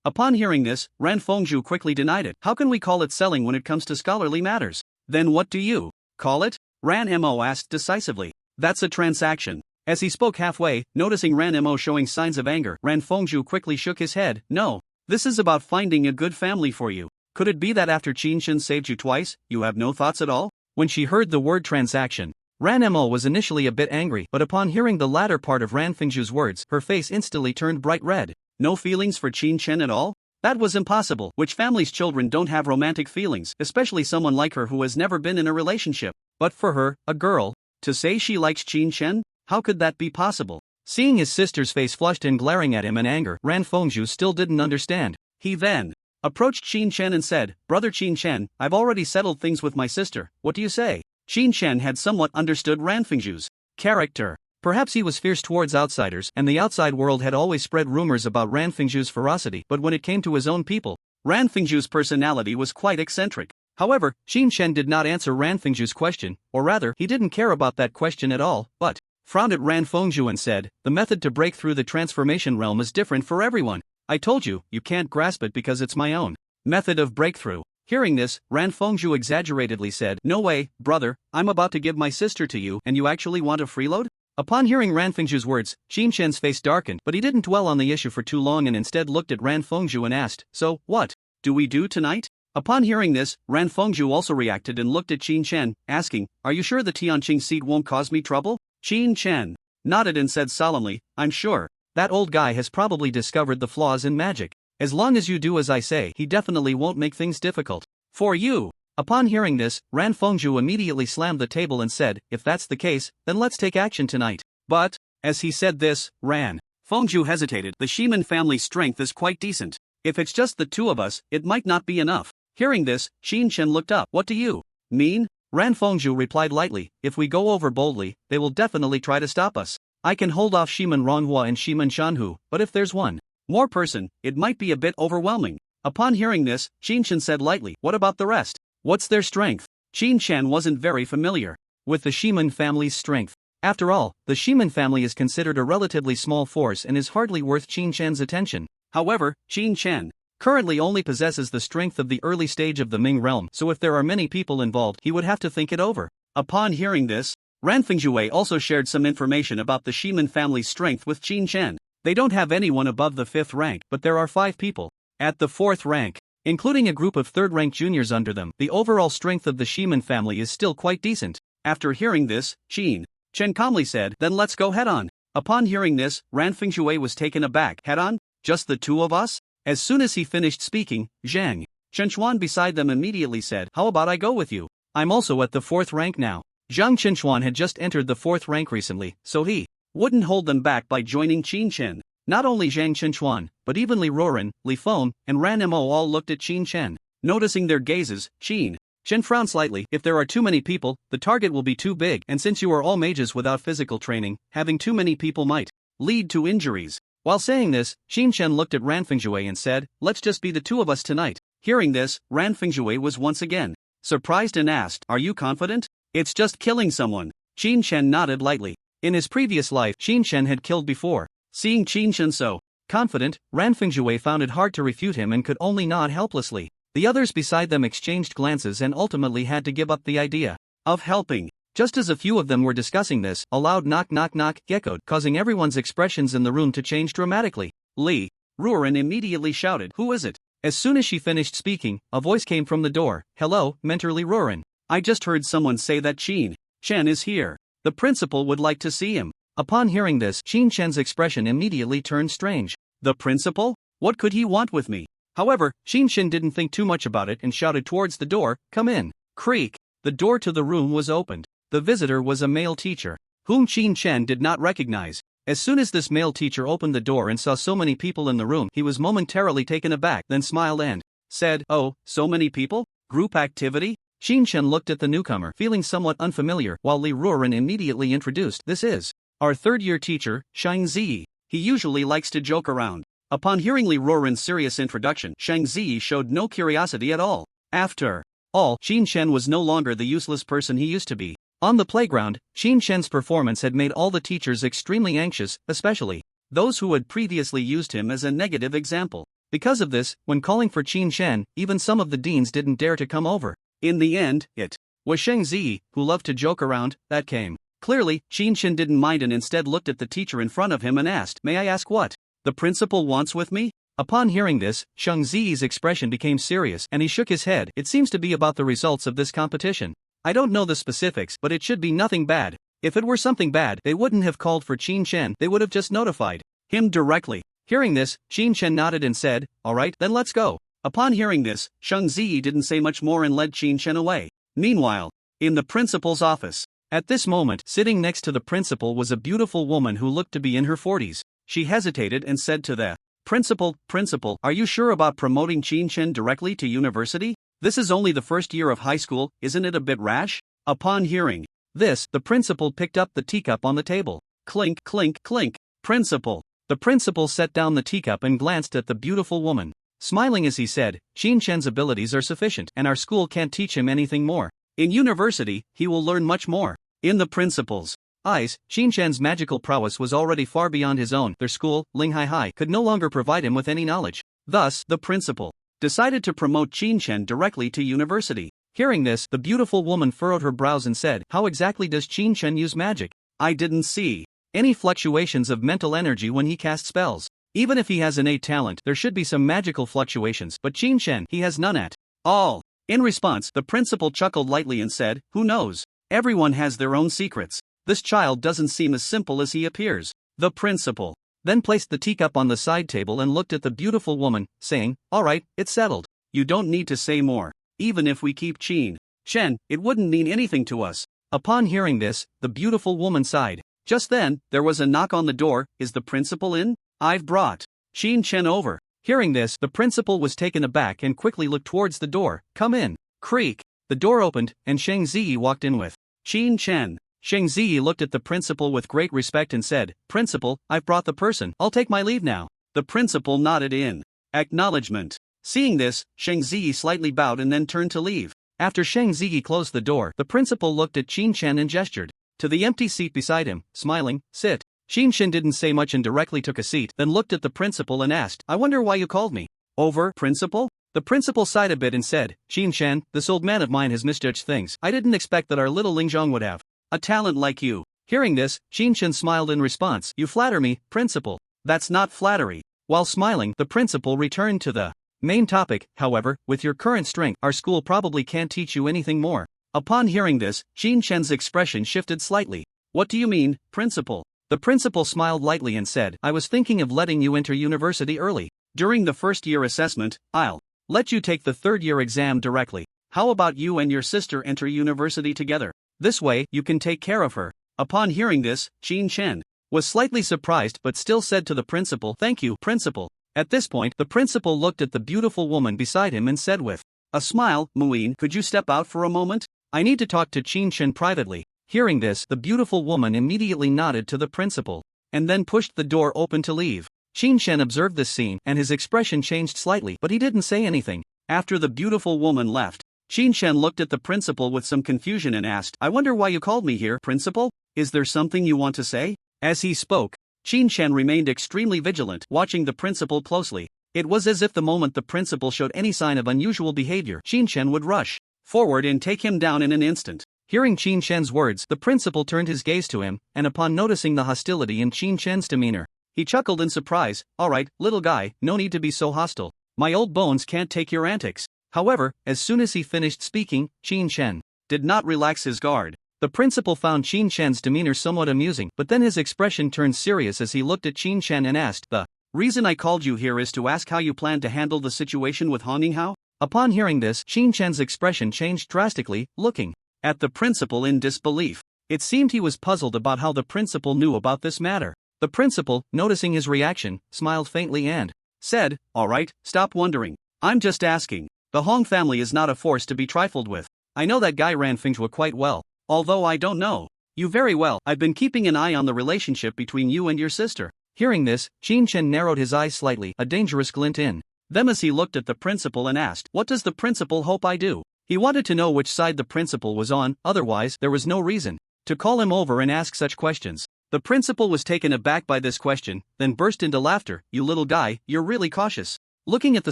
Upon hearing this, Ran Fengzhu quickly denied it. "How can we call it selling when it comes to scholarly matters?" "Then what do you call it?" Ran Mo asked decisively. "That's a transaction." As he spoke halfway, noticing Ran Mo showing signs of anger, Ran Fengzhu quickly shook his head. "No. This is about finding a good family for you. Could it be that after Qin Chen saved you twice, you have no thoughts at all?" When she heard the word transaction, Ran Mo was initially a bit angry, but upon hearing the latter part of Ran Fengzhu's words, her face instantly turned bright red. No feelings for Qin Chen at all? That was impossible. Which family's children don't have romantic feelings, especially someone like her who has never been in a relationship? But for her, a girl, to say she likes Qin Chen? How could that be possible? Seeing his sister's face flushed and glaring at him in anger, Ran Fengzhu still didn't understand. He then approached Qin Chen and said, "Brother Qin Chen, I've already settled things with my sister. What do you say?" Qin Chen had somewhat understood Ran Fengzhu's character. Perhaps he was fierce towards outsiders, and the outside world had always spread rumors about Ran Fengzhu's ferocity, but when it came to his own people, Ran Fengzhu's personality was quite eccentric. However, Qin Chen did not answer Ran Fengzhu's question, or rather, he didn't care about that question at all, but frowned at Ran Fengzhu and said, "The method to break through the transformation realm is different for everyone. I told you, you can't grasp it because it's my own method of breakthrough." Hearing this, Ran Fengzhu exaggeratedly said, "No way, brother, I'm about to give my sister to you and you actually want a freeload?" Upon hearing Ran Fengzhu's words, Qin Chen's face darkened, but he didn't dwell on the issue for too long and instead looked at Ran Fengzhu and asked, "So, what do we do tonight?" Upon hearing this, Ran Fengzhu also reacted and looked at Qin Chen, asking, "Are you sure the Tianqing seat won't cause me trouble?" Qin Chen nodded and said solemnly, "I'm sure. That old guy has probably discovered the flaws in magic. As long as you do as I say, he definitely won't make things difficult for you." Upon hearing this, Ran Fengzhu immediately slammed the table and said, "If that's the case, then let's take action tonight." But, as he said this, Ran Fengzhu hesitated. "The Shiman family's strength is quite decent. If it's just the two of us, it might not be enough." Hearing this, Qin Chen looked up. "What do you mean?" Ran Fengzhu replied lightly, "If we go over boldly, they will definitely try to stop us. I can hold off Shiman Ranhua and Shiman Shanhu, but if there's one more person, it might be a bit overwhelming." Upon hearing this, Qin Chen said lightly, "What about the rest? What's their strength?" Qin Chen wasn't very familiar with the Shiman family's strength. After all, the Shiman family is considered a relatively small force and is hardly worth Qin Chen's attention. However, Qin Chen currently only possesses the strength of the early stage of the Ming realm, so if there are many people involved, he would have to think it over. Upon hearing this, Ran Fengzhu also shared some information about the Shiman family's strength with Qin Chen. They don't have anyone above the 5th rank, but there are 5 people at the 4th rank, including a group of 3rd-rank juniors under them. The overall strength of the Shiman family is still quite decent. After hearing this, Qin Chen calmly said, "Then let's go head-on." Upon hearing this, Ran Fengzhu was taken aback. "Head-on? Just the two of us?" As soon as he finished speaking, Zhang Chenchuan beside them immediately said, "How about I go with you? I'm also at the 4th rank now." Zhang Chenchuan had just entered the 4th rank recently, so he wouldn't hold them back by joining Qin Chen. Not only Zhang Chenchuan, but even Li Ruoran, Li Feng, and Ran Mo all looked at Qin Chen. Noticing their gazes, Qin Chen frowned slightly. "If there are too many people, the target will be too big, and since you are all mages without physical training, having too many people might lead to injuries." While saying this, Qin Chen looked at Ran Fengzhu and said, "Let's just be the two of us tonight." Hearing this, Ran Fengzhu was once again surprised and asked, "Are you confident? It's just killing someone." Qin Chen nodded lightly. In his previous life, Qin Chen had killed before. Seeing Qin Chen so confident, Ran Fengzhu found it hard to refute him and could only nod helplessly. The others beside them exchanged glances and ultimately had to give up the idea of helping. Just as a few of them were discussing this, a loud knock knock knock echoed, causing everyone's expressions in the room to change dramatically. Li Ruoran immediately shouted, "Who is it?" As soon as she finished speaking, a voice came from the door. "Hello, Mentor Li Ruoran. I just heard someone say that Qin Chen is here. The principal would like to see him." Upon hearing this, Qin Shen's expression immediately turned strange. The principal? What could he want with me? However, Qin Shen didn't think too much about it and shouted towards the door, "Come in." Creak. The door to the room was opened. The visitor was a male teacher, whom Qin Shen did not recognize. As soon as this male teacher opened the door and saw so many people in the room, he was momentarily taken aback, then smiled and said, "Oh, so many people? Group activity?" Qin Shen looked at the newcomer, feeling somewhat unfamiliar, while Liuran immediately introduced, "This is our third-year teacher, Shang Zi. He usually likes to joke around." Upon hearing Liuran's serious introduction, Shang Zi showed no curiosity at all. After all, Qin Shen was no longer the useless person he used to be. On the playground, Qin Shen's performance had made all the teachers extremely anxious, especially those who had previously used him as a negative example. Because of this, when calling for Qin Shen, even some of the deans didn't dare to come over. In the end, it was Shang Zi, who loved to joke around, that came. Clearly, Qin Shen didn't mind and instead looked at the teacher in front of him and asked, "May I ask what the principal wants with me?" Upon hearing this, Shang Zi's expression became serious and he shook his head. "It seems to be about the results of this competition. I don't know the specifics, but it should be nothing bad. If it were something bad, they wouldn't have called for Qin Shen, they would have just notified him directly." Hearing this, Qin Shen nodded and said, "Alright, then let's go." Upon hearing this, Shang Zi didn't say much more and led Qin Shen away. Meanwhile, in the principal's office, at this moment, sitting next to the principal was a beautiful woman who looked to be in her 40s. She hesitated and said to the principal, "Principal, are you sure about promoting Qin Shen directly to university? This is only the first year of high school, isn't it a bit rash?" Upon hearing this, the principal picked up the teacup on the table. Clink, clink, clink. "Principal." The principal set down the teacup and glanced at the beautiful woman. Smiling as he said, "Qin Shen's abilities are sufficient and our school can't teach him anything more. In university, he will learn much more." In the principal's eyes, Qin Shen's magical prowess was already far beyond his own. Their school, Linghai, could no longer provide him with any knowledge. Thus, the principal decided to promote Qin Shen directly to university. Hearing this, the beautiful woman furrowed her brows and said, "How exactly does Qin Shen use magic? I didn't see any fluctuations of mental energy when he casts spells. Even if he has innate talent, there should be some magical fluctuations, but Qin Shen, he has none at all." In response, the principal chuckled lightly and said, "Who knows? Everyone has their own secrets. This child doesn't seem as simple as he appears." The principal then placed the teacup on the side table and looked at the beautiful woman, saying, "Alright, it's settled. You don't need to say more. Even if we keep Qin Shen, it wouldn't mean anything to us." Upon hearing this, the beautiful woman sighed. Just then, there was a knock on the door. "Is the principal in? I've brought Qin Shen over." Hearing this, the principal was taken aback and quickly looked towards the door. "Come in." Creak. The door opened, and Shang Zi walked in with Qin Shen. Shang Zi looked at the principal with great respect and said, "Principal, I've brought the person. I'll take my leave now." The principal nodded in acknowledgement. Seeing this, Shang Zi slightly bowed and then turned to leave. After Shang Zi closed the door, the principal looked at Qin Shen and gestured to the empty seat beside him, smiling, "Sit." Qin Shen didn't say much and directly took a seat, then looked at the principal and asked, "I wonder why you called me over, principal?" The principal sighed a bit and said, "Qin Shen, this old man of mine has misjudged things. I didn't expect that our little Lingzhong would have a talent like you." Hearing this, Qin Shen smiled in response. "You flatter me, principal." "That's not flattery." While smiling, the principal returned to the main topic. "However, with your current strength, our school probably can't teach you anything more." Upon hearing this, Qin Shen's expression shifted slightly. "What do you mean, principal?" The principal smiled lightly and said, "I was thinking of letting you enter university early. During the first-year assessment, I'll let you take the third-year exam directly. How about you and your sister enter university together? This way, you can take care of her." Upon hearing this, Qin Shen was slightly surprised but still said to the principal, "Thank you, principal." At this point, the principal looked at the beautiful woman beside him and said with a smile, "Muin, could you step out for a moment? I need to talk to Qin Shen privately." Hearing this, the beautiful woman immediately nodded to the principal and then pushed the door open to leave. Qin Shen observed this scene and his expression changed slightly, but he didn't say anything. After the beautiful woman left, Qin Shen looked at the principal with some confusion and asked, "I wonder why you called me here, principal? Is there something you want to say?" As he spoke, Qin Shen remained extremely vigilant, watching the principal closely. It was as if the moment the principal showed any sign of unusual behavior, Qin Shen would rush forward and take him down in an instant. Hearing Qin Shen's words, the principal turned his gaze to him, and upon noticing the hostility in Qin Shen's demeanor, he chuckled in surprise. "Alright, little guy, no need to be so hostile. My old bones can't take your antics." However, as soon as he finished speaking, Qin Shen did not relax his guard. The principal found Qin Shan's demeanor somewhat amusing, but then his expression turned serious as he looked at Qin Shan and asked, "The reason I called you here is to ask how you plan to handle the situation with Han Ninghao?" Upon hearing this, Qin Shan's expression changed drastically, looking at the principal in disbelief. It seemed he was puzzled about how the principal knew about this matter. The principal, noticing his reaction, smiled faintly and said, "All right, stop wondering. I'm just asking. The Hong family is not a force to be trifled with. I know that guy Ran Finghua quite well, although I don't know you very well. I've been keeping an eye on the relationship between you and your sister." Hearing this, Qin Shan narrowed his eyes slightly, a dangerous glint in them as he looked at the principal and asked, "What does the principal hope I do?" He wanted to know which side the principal was on, otherwise there was no reason to call him over and ask such questions. The principal was taken aback by this question, then burst into laughter. "You little guy, you're really cautious." Looking at the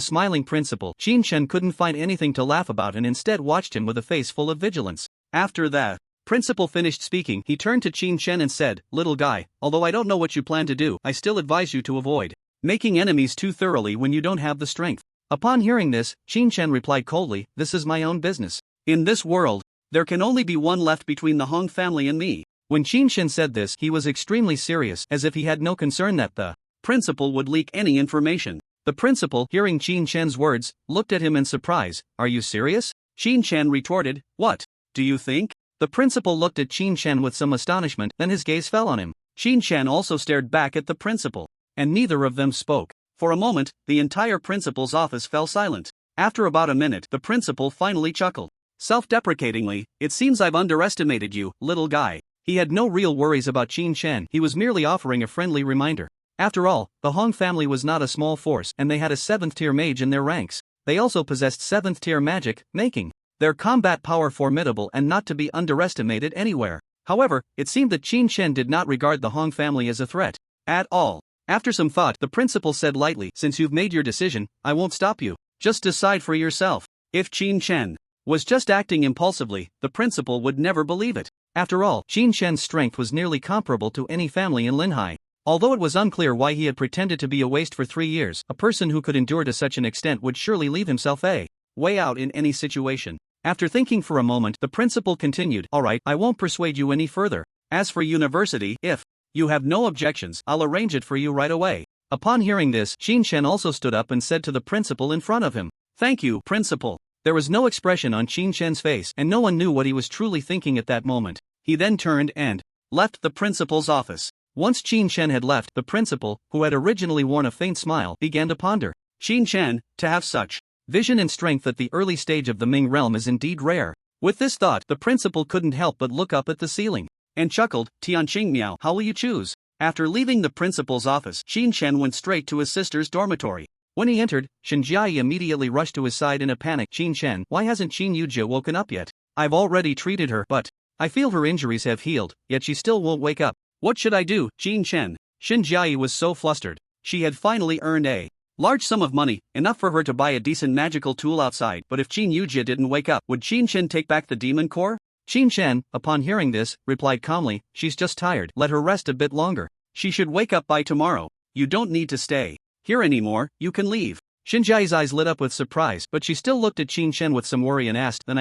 smiling principal, Qin Shan couldn't find anything to laugh about and instead watched him with a face full of vigilance. After the principal finished speaking, he turned to Qin Shan and said, "Little guy, although I don't know what you plan to do, I still advise you to avoid making enemies too thoroughly when you don't have the strength." Upon hearing this, Qin Shan replied coldly, "This is my own business. In this world, there can only be one left between the Hong family and me." When Qin Shan said this, he was extremely serious, as if he had no concern that the principal would leak any information. The principal, hearing Qin Shan's words, looked at him in surprise. "Are you serious?" Qin Shan retorted, "What do you think?" The principal looked at Qin Shan with some astonishment, then his gaze fell on him. Qin Shan also stared back at the principal, and neither of them spoke. For a moment, the entire principal's office fell silent. After about a minute, the principal finally chuckled self-deprecatingly, "It seems I've underestimated you, little guy." He had no real worries about Qin Shan, he was merely offering a friendly reminder. After all, the Hong family was not a small force and they had a 7th-tier mage in their ranks. They also possessed 7th-tier magic, making their combat power formidable and not to be underestimated anywhere. However, it seemed that Qin Shan did not regard the Hong family as a threat at all. After some thought, the principal said lightly, "Since you've made your decision, I won't stop you. Just decide for yourself." If Qin Shan was just acting impulsively, the principal would never believe it. After all, Qin Shan's strength was nearly comparable to any family in Linhai. Although it was unclear why he had pretended to be a waste for 3 years, a person who could endure to such an extent would surely leave himself a way out in any situation. After thinking for a moment, the principal continued, "All right, I won't persuade you any further. As for university, if you have no objections, I'll arrange it for you right away." Upon hearing this, Qin Shan also stood up and said to the principal in front of him, "Thank you, principal." There was no expression on Qin Shan's face and no one knew what he was truly thinking at that moment. He then turned and left the principal's office. Once Qin Shan had left, the principal, who had originally worn a faint smile, began to ponder. Qin Shan, to have such vision and strength at the early stage of the Ming realm is indeed rare. With this thought, the principal couldn't help but look up at the ceiling and chuckled. "Tianqing meow, how will you choose?" After leaving the principal's office, Qin Shan went straight to his sister's dormitory. When he entered, Shen Jiai immediately rushed to his side in a panic. "Qin Shan, why hasn't Qin Yujia woken up yet? I've already treated her, but I feel her injuries have healed, yet she still won't wake up. What should I do, Qin Shan?" Shen Jiai was so flustered. She had finally earned a large sum of money, enough for her to buy a decent magical tool outside, but if Qin Yujia didn't wake up, would Qin Shan take back the demon core? Qin Shan, upon hearing this, replied calmly, "She's just tired, let her rest a bit longer. She should wake up by tomorrow. You don't need to stay here anymore, you can leave." Shen Jiai's eyes lit up with surprise, but she still looked at Qin Shan with some worry and asked, "Then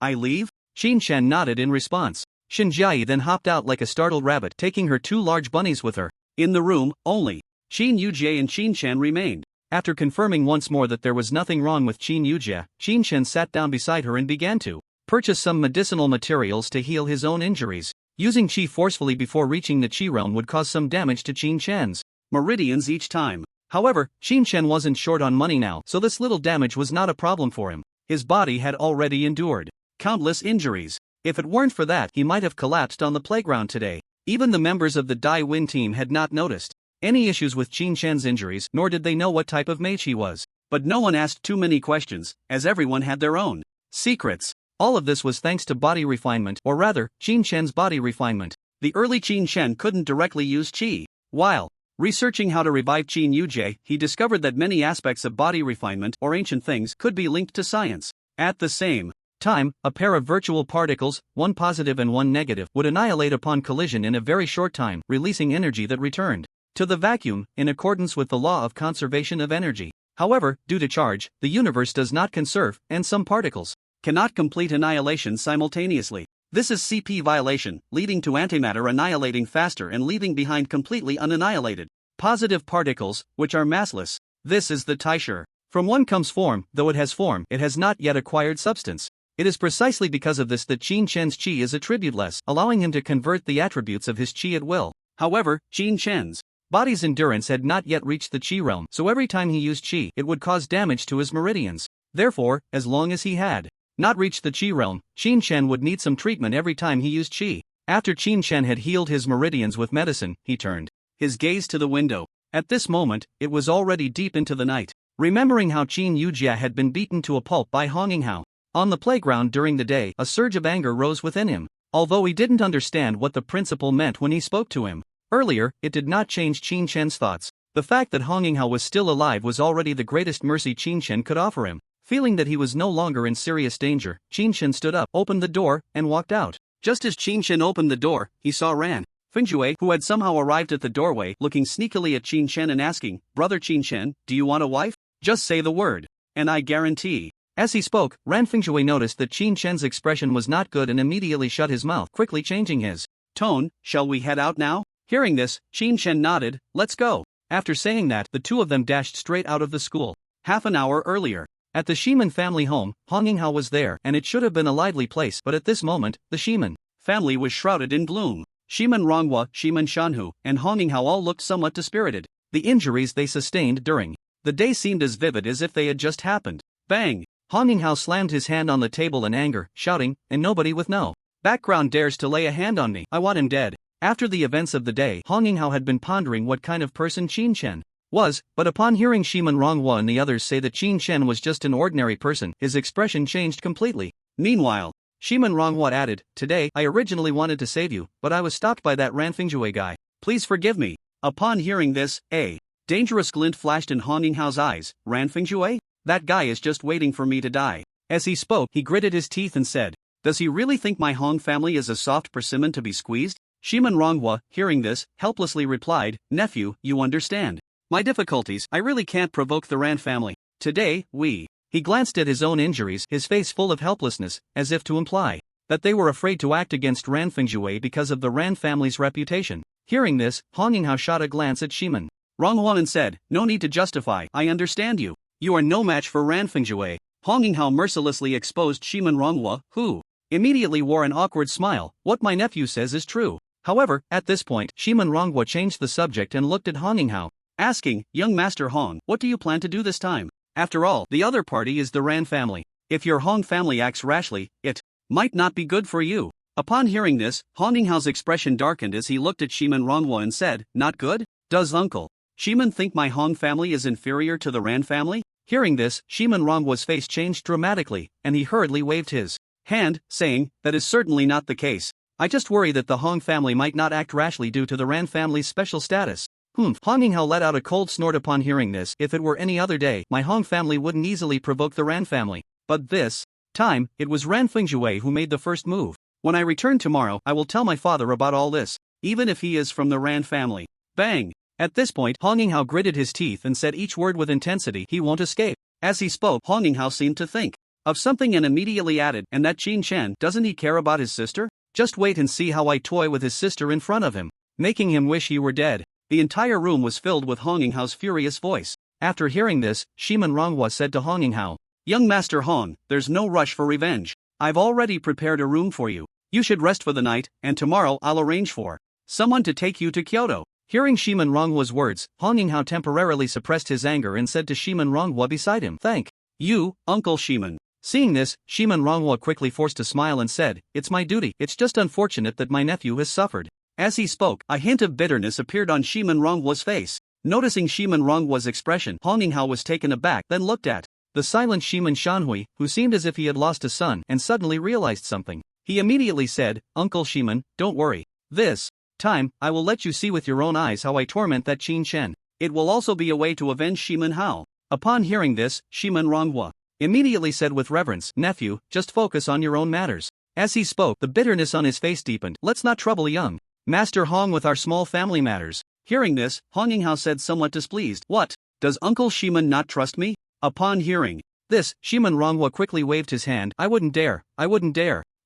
I leave?" Qin Shan nodded in response. Shen Jiai then hopped out like a startled rabbit, taking her 2 large bunnies with her. In the room, only Qin Yujie and Qin Shan remained. After confirming once more that there was nothing wrong with Qin Yujie, Qin Shan sat down beside her and began to purchase some medicinal materials to heal his own injuries. Using qi forcefully before reaching the qi realm would cause some damage to Qin Shan's meridians each time. However, Qin Shan wasn't short on money now, so this little damage was not a problem for him. His body had already endured countless injuries. If it weren't for that, he might have collapsed on the playground today. Even the members of the Dai Win team had not noticed any issues with Qin Shan's injuries, nor did they know what type of mage he was. But no one asked too many questions, as everyone had their own secrets. All of this was thanks to body refinement, or rather, Qin Shan's body refinement. The early Qin Shan couldn't directly use qi. While researching how to revive Qin Yujie, he discovered that many aspects of body refinement or ancient things could be linked to science. At the same time, a pair of virtual particles, one positive and one negative, would annihilate upon collision in a very short time, releasing energy that returned to the vacuum, in accordance with the law of conservation of energy. However, due to charge, the universe does not conserve, and some particles cannot complete annihilation simultaneously. This is CP violation, leading to antimatter annihilating faster and leaving behind completely unannihilated positive particles, which are massless. This is the Taisher. From one comes form, though it has form, it has not yet acquired substance. It is precisely because of this that Qin Chen's qi is attributeless, allowing him to convert the attributes of his qi at will. However, Qin Chen's body's endurance had not yet reached the qi realm, so every time he used qi, it would cause damage to his meridians. Therefore, as long as he had not reached the qi realm, Qin Chen would need some treatment every time he used qi. After Qin Chen had healed his meridians with medicine, he turned his gaze to the window. At this moment, it was already deep into the night. Remembering how Qin Yujia had been beaten to a pulp by Honginghao on the playground during the day, a surge of anger rose within him. Although he didn't understand what the principal meant when he spoke to him earlier, it did not change Qin Chen's thoughts. The fact that Honginghao was still alive was already the greatest mercy Qin Chen could offer him. Feeling that he was no longer in serious danger, Qin Chen stood up, opened the door, and walked out. Just as Qin Chen opened the door, he saw Ran Fingjue, who had somehow arrived at the doorway, looking sneakily at Qin Chen and asking, "Brother Qin Chen, do you want a wife? Just say the word, and I guarantee." As he spoke, Ran Fingjue noticed that Qin Chen's expression was not good and immediately shut his mouth, quickly changing his tone. "Shall we head out now?" Hearing this, Qin Chen nodded. "Let's go." After saying that, the two of them dashed straight out of the school. Half an hour earlier, at the Shiman family home, Honginghao was there, and it should have been a lively place, but at this moment, the Shiman family was shrouded in gloom. Shiman Ronghua, Shiman Shanhu, and Honginghao all looked somewhat dispirited. The injuries they sustained during the day seemed as vivid as if they had just happened. Bang! Honginghao slammed his hand on the table in anger, shouting, "And nobody with no background dares to lay a hand on me. I want him dead." After the events of the day, Honginghao had been pondering what kind of person Qin Chen was, but upon hearing Shiman Ronghua and the others say that Qin Chen was just an ordinary person, his expression changed completely. Meanwhile, Shiman Ronghua added, "Today, I originally wanted to save you, but I was stopped by that Ran Fingjue guy. Please forgive me." Upon hearing this, a dangerous glint flashed in Honginghao's eyes. "Ran Fingjue? That guy is just waiting for me to die." As he spoke, he gritted his teeth and said, "Does he really think my Hong family is a soft persimmon to be squeezed?" Shiman Ronghua, hearing this, helplessly replied, "Nephew, you understand my difficulties. I really can't provoke the Ran family. Today, He glanced at his own injuries, his face full of helplessness, as if to imply that they were afraid to act against Ran Fingjue because of the Ran family's reputation. Hearing this, Honginghao shot a glance at Shiman Ronghua and said, "No need to justify, I understand you. You are no match for Ran Fingjue." Honginghao mercilessly exposed Shiman Ronghua, who immediately wore an awkward smile. "What my nephew says is true." However, at this point, Shiman Ronghua changed the subject and looked at Honginghao, asking, "Young Master Hong, what do you plan to do this time? After all, the other party is the Ran family. If your Hong family acts rashly, it might not be good for you." Upon hearing this, Honginghao's expression darkened as he looked at Shiman Ronghua and said, "Not good? Does Uncle Shiman think my Hong family is inferior to the Ran family?" Hearing this, Shiman Ronghua's face changed dramatically, and he hurriedly waved his hand, saying, "That is certainly not the case. I just worry that the Hong family might not act rashly due to the Ran family's special status." Honginghao let out a cold snort upon hearing this. "If it were any other day, my Hong family wouldn't easily provoke the Ran family. But this time, it was Ran Fingjue who made the first move. When I return tomorrow, I will tell my father about all this, even if he is from the Ran family." Bang! At this point, Honginghao gritted his teeth and said each word with intensity. "He won't escape." As he spoke, Honginghao seemed to think of something and immediately added, "And that Qin Chen, doesn't he care about his sister? Just wait and see how I toy with his sister in front of him, making him wish he were dead." The entire room was filled with Honginghao's furious voice. After hearing this, Shiman Ronghua said to Honginghao, "Young Master Hong, there's no rush for revenge. I've already prepared a room for you. You should rest for the night, and tomorrow I'll arrange for someone to take you to Kyoto." Hearing Shiman Ronghua's words, Honginghao temporarily suppressed his anger and said to Shiman Ronghua beside him, "Thank you, Uncle Shiman." Seeing this, Shiman Ronghua quickly forced a smile and said, "It's my duty. It's just unfortunate that my nephew has suffered." As he spoke, a hint of bitterness appeared on Shiman Ronghua's face. Noticing Shiman Ronghua's expression, Honginghao was taken aback, then looked at the silent Shiman Shanhui, who seemed as if he had lost a son and suddenly realized something. He immediately said, "Uncle Shiman, don't worry. This time, I will let you see with your own eyes how I torment that Qin Chen. It will also be a way to avenge Shiman Hao." Upon hearing this, Shiman Ronghua immediately said with reverence, "Nephew, just focus on your own matters." As he spoke, the bitterness on his face deepened. "Let's not trouble young Master Hong with our small family matters." Hearing this, Honginghao said somewhat displeased, "What? Does Uncle Shiman not trust me?" Upon hearing this, Shiman Ronghua quickly waved his hand. I wouldn't dare.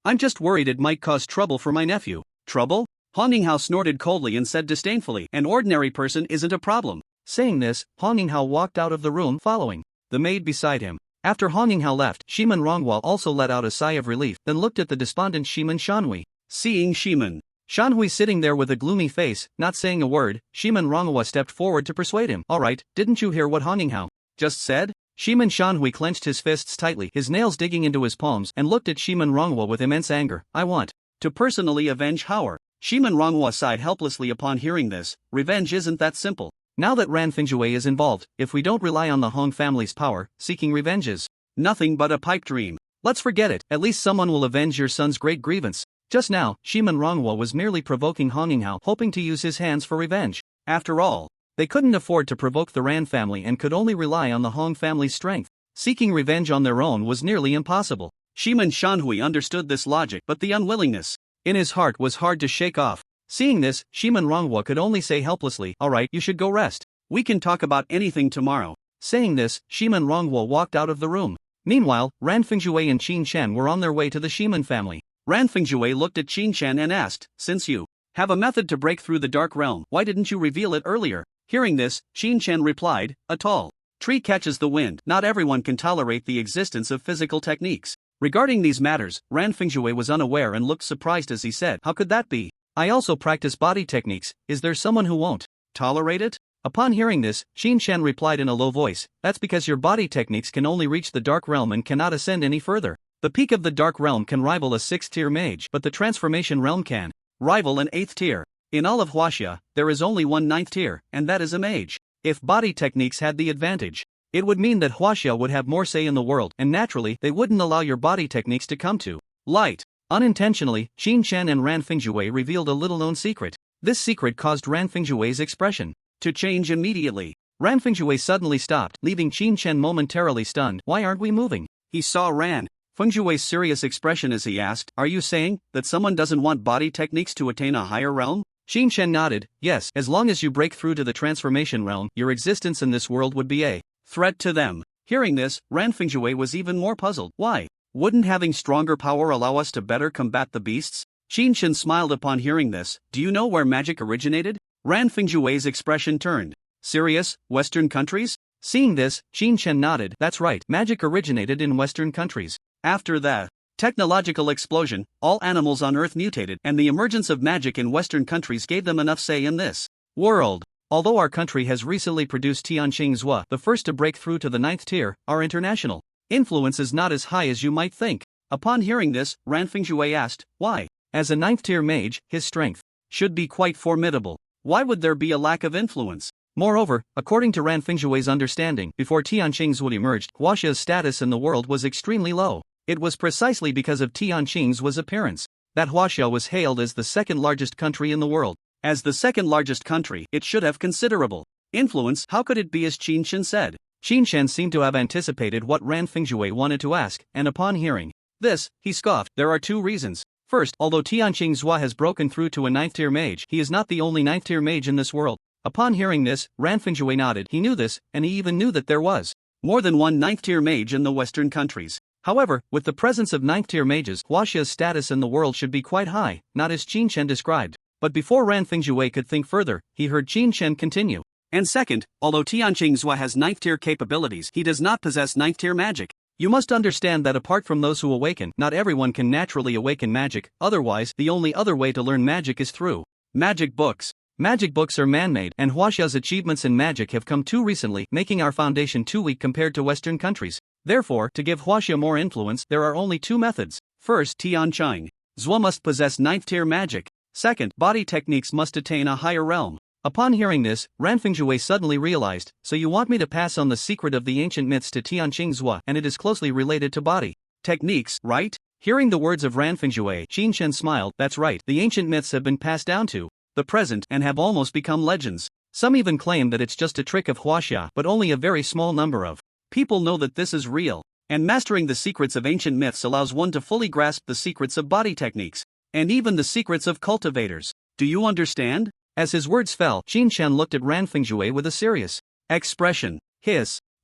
I'm just worried it might cause trouble for my nephew. Trouble? Hong Yinghao snorted coldly and said disdainfully, an ordinary person isn't a problem. Saying this, Hong Yinghao walked out of the room, following the maid beside him. After Hong Yinghao left, Shiman Rongwa also let out a sigh of relief, then looked at the despondent Shiman Shanhui. Seeing Shiman Shanhui sitting there with a gloomy face, not saying a word, Shiman Rongwa stepped forward to persuade him. Alright, didn't you hear what Hong Yinghao just said? Shiman Shanhui clenched his fists tightly, his nails digging into his palms, and looked at Shiman Rongwa with immense anger. I want to personally avenge Howard. Shiman Rongwa sighed helplessly upon hearing this. Revenge isn't that simple. Now that Ran Fingjue is involved, if we don't rely on the Hong family's power, seeking revenge is nothing but a pipe dream. Let's forget it, at least someone will avenge your son's great grievance. Just now, Shiman Rongwa was merely provoking Hong Yinghao, hoping to use his hands for revenge. After all, they couldn't afford to provoke the Ran family and could only rely on the Hong family's strength. Seeking revenge on their own was nearly impossible. Shiman Shanhui understood this logic, but the unwillingness in his heart was hard to shake off. Seeing this, Shiman Rongwa could only say helplessly, alright, you should go rest. We can talk about anything tomorrow. Saying this, Shiman Rongwa walked out of the room. Meanwhile, Ran Fingjue and Qin Chen were on their way to the Shiman family. Ran Fingjue looked at Qin Chen and asked, since you have a method to break through the dark realm, why didn't you reveal it earlier? Hearing this, Qin Chen replied, a tall tree catches the wind. Not everyone can tolerate the existence of physical techniques. Regarding these matters, Ran Fingjue was unaware and looked surprised as he said, how could that be? I also practice body techniques, is there someone who won't tolerate it? Upon hearing this, Qin Chen replied in a low voice, that's because your body techniques can only reach the dark realm and cannot ascend any further. The peak of the dark realm can rival a 6th tier mage, but the transformation realm can rival an 8th tier. In all of Huaxia, there is only one 9th tier, and that is a mage. If body techniques had the advantage, it would mean that Huaxia would have more say in the world, and naturally, they wouldn't allow your body techniques to come to light. Unintentionally, Qin Chen and Ran Fingjue revealed a little-known secret. This secret caused Ran Fingjue's expression to change immediately. Ran Fingjue suddenly stopped, leaving Qin Chen momentarily stunned. Why aren't we moving? He saw Ran Fingjue's serious expression as he asked, are you saying that someone doesn't want body techniques to attain a higher realm? Qin Chen nodded, yes, as long as you break through to the transformation realm, your existence in this world would be a threat to them. Hearing this, Ran Fingjue was even more puzzled. Why? Wouldn't having stronger power allow us to better combat the beasts? Qin Chen smiled upon hearing this. Do you know where magic originated? Ran Fingjue's expression turned serious. Western countries? Seeing this, Qin Chen nodded, that's right, magic originated in Western countries. After the technological explosion, all animals on Earth mutated, and the emergence of magic in Western countries gave them enough say in this world. Although our country has recently produced Tianqing Zhua, the first to break through to the 9th tier, our international influence is not as high as you might think. Upon hearing this, Ran Fingjue asked, why? As a 9th tier mage, his strength should be quite formidable. Why would there be a lack of influence? Moreover, according to Ran Fingjue's understanding, before Tianqing Zhua emerged, Huaxia's status in the world was extremely low. It was precisely because of Tianqing Zhua's appearance that Huaxia was hailed as the second largest country in the world. As the second largest country, it should have considerable influence. How could it be as Qin Chen said? Qin Chen seemed to have anticipated what Ran Fingjue wanted to ask, and upon hearing this, he scoffed. There are two reasons. First, although Tianqing Zhua has broken through to a 9th tier mage, he is not the only 9th tier mage in this world. Upon hearing this, Ran Fingjue nodded. He knew this, and he even knew that there was more than one 9th tier mage in the Western countries. However, with the presence of 9th tier mages, Huaxia's status in the world should be quite high, not as Qin Chen described. But before Ran Fingjue could think further, he heard Qin Chen continue. And second, although Tianqing Zhua has 9th tier capabilities, he does not possess 9th tier magic. You must understand that apart from those who awaken, not everyone can naturally awaken magic, otherwise, the only other way to learn magic is through magic books. Magic books are man-made, and Huaxia's achievements in magic have come too recently, making our foundation too weak compared to Western countries. Therefore, to give Huaxia more influence, there are only two methods. First, Tianqing Zhua must possess 9th tier magic. Second, body techniques must attain a higher realm. Upon hearing this, Ran Fingjue suddenly realized, so you want me to pass on the secret of the ancient myths to Tianqing Zhua, and it is closely related to body techniques, right? Hearing the words of Ran Fingjue, Qin Chen smiled, that's right, the ancient myths have been passed down to the present and have almost become legends. Some even claim that it's just a trick of Huaxia, but only a very small number of people know that this is real. And mastering the secrets of ancient myths allows one to fully grasp the secrets of body techniques, and even the secrets of cultivators. Do you understand? As his words fell, Qin Chen looked at Ran Fingjue with a serious expression.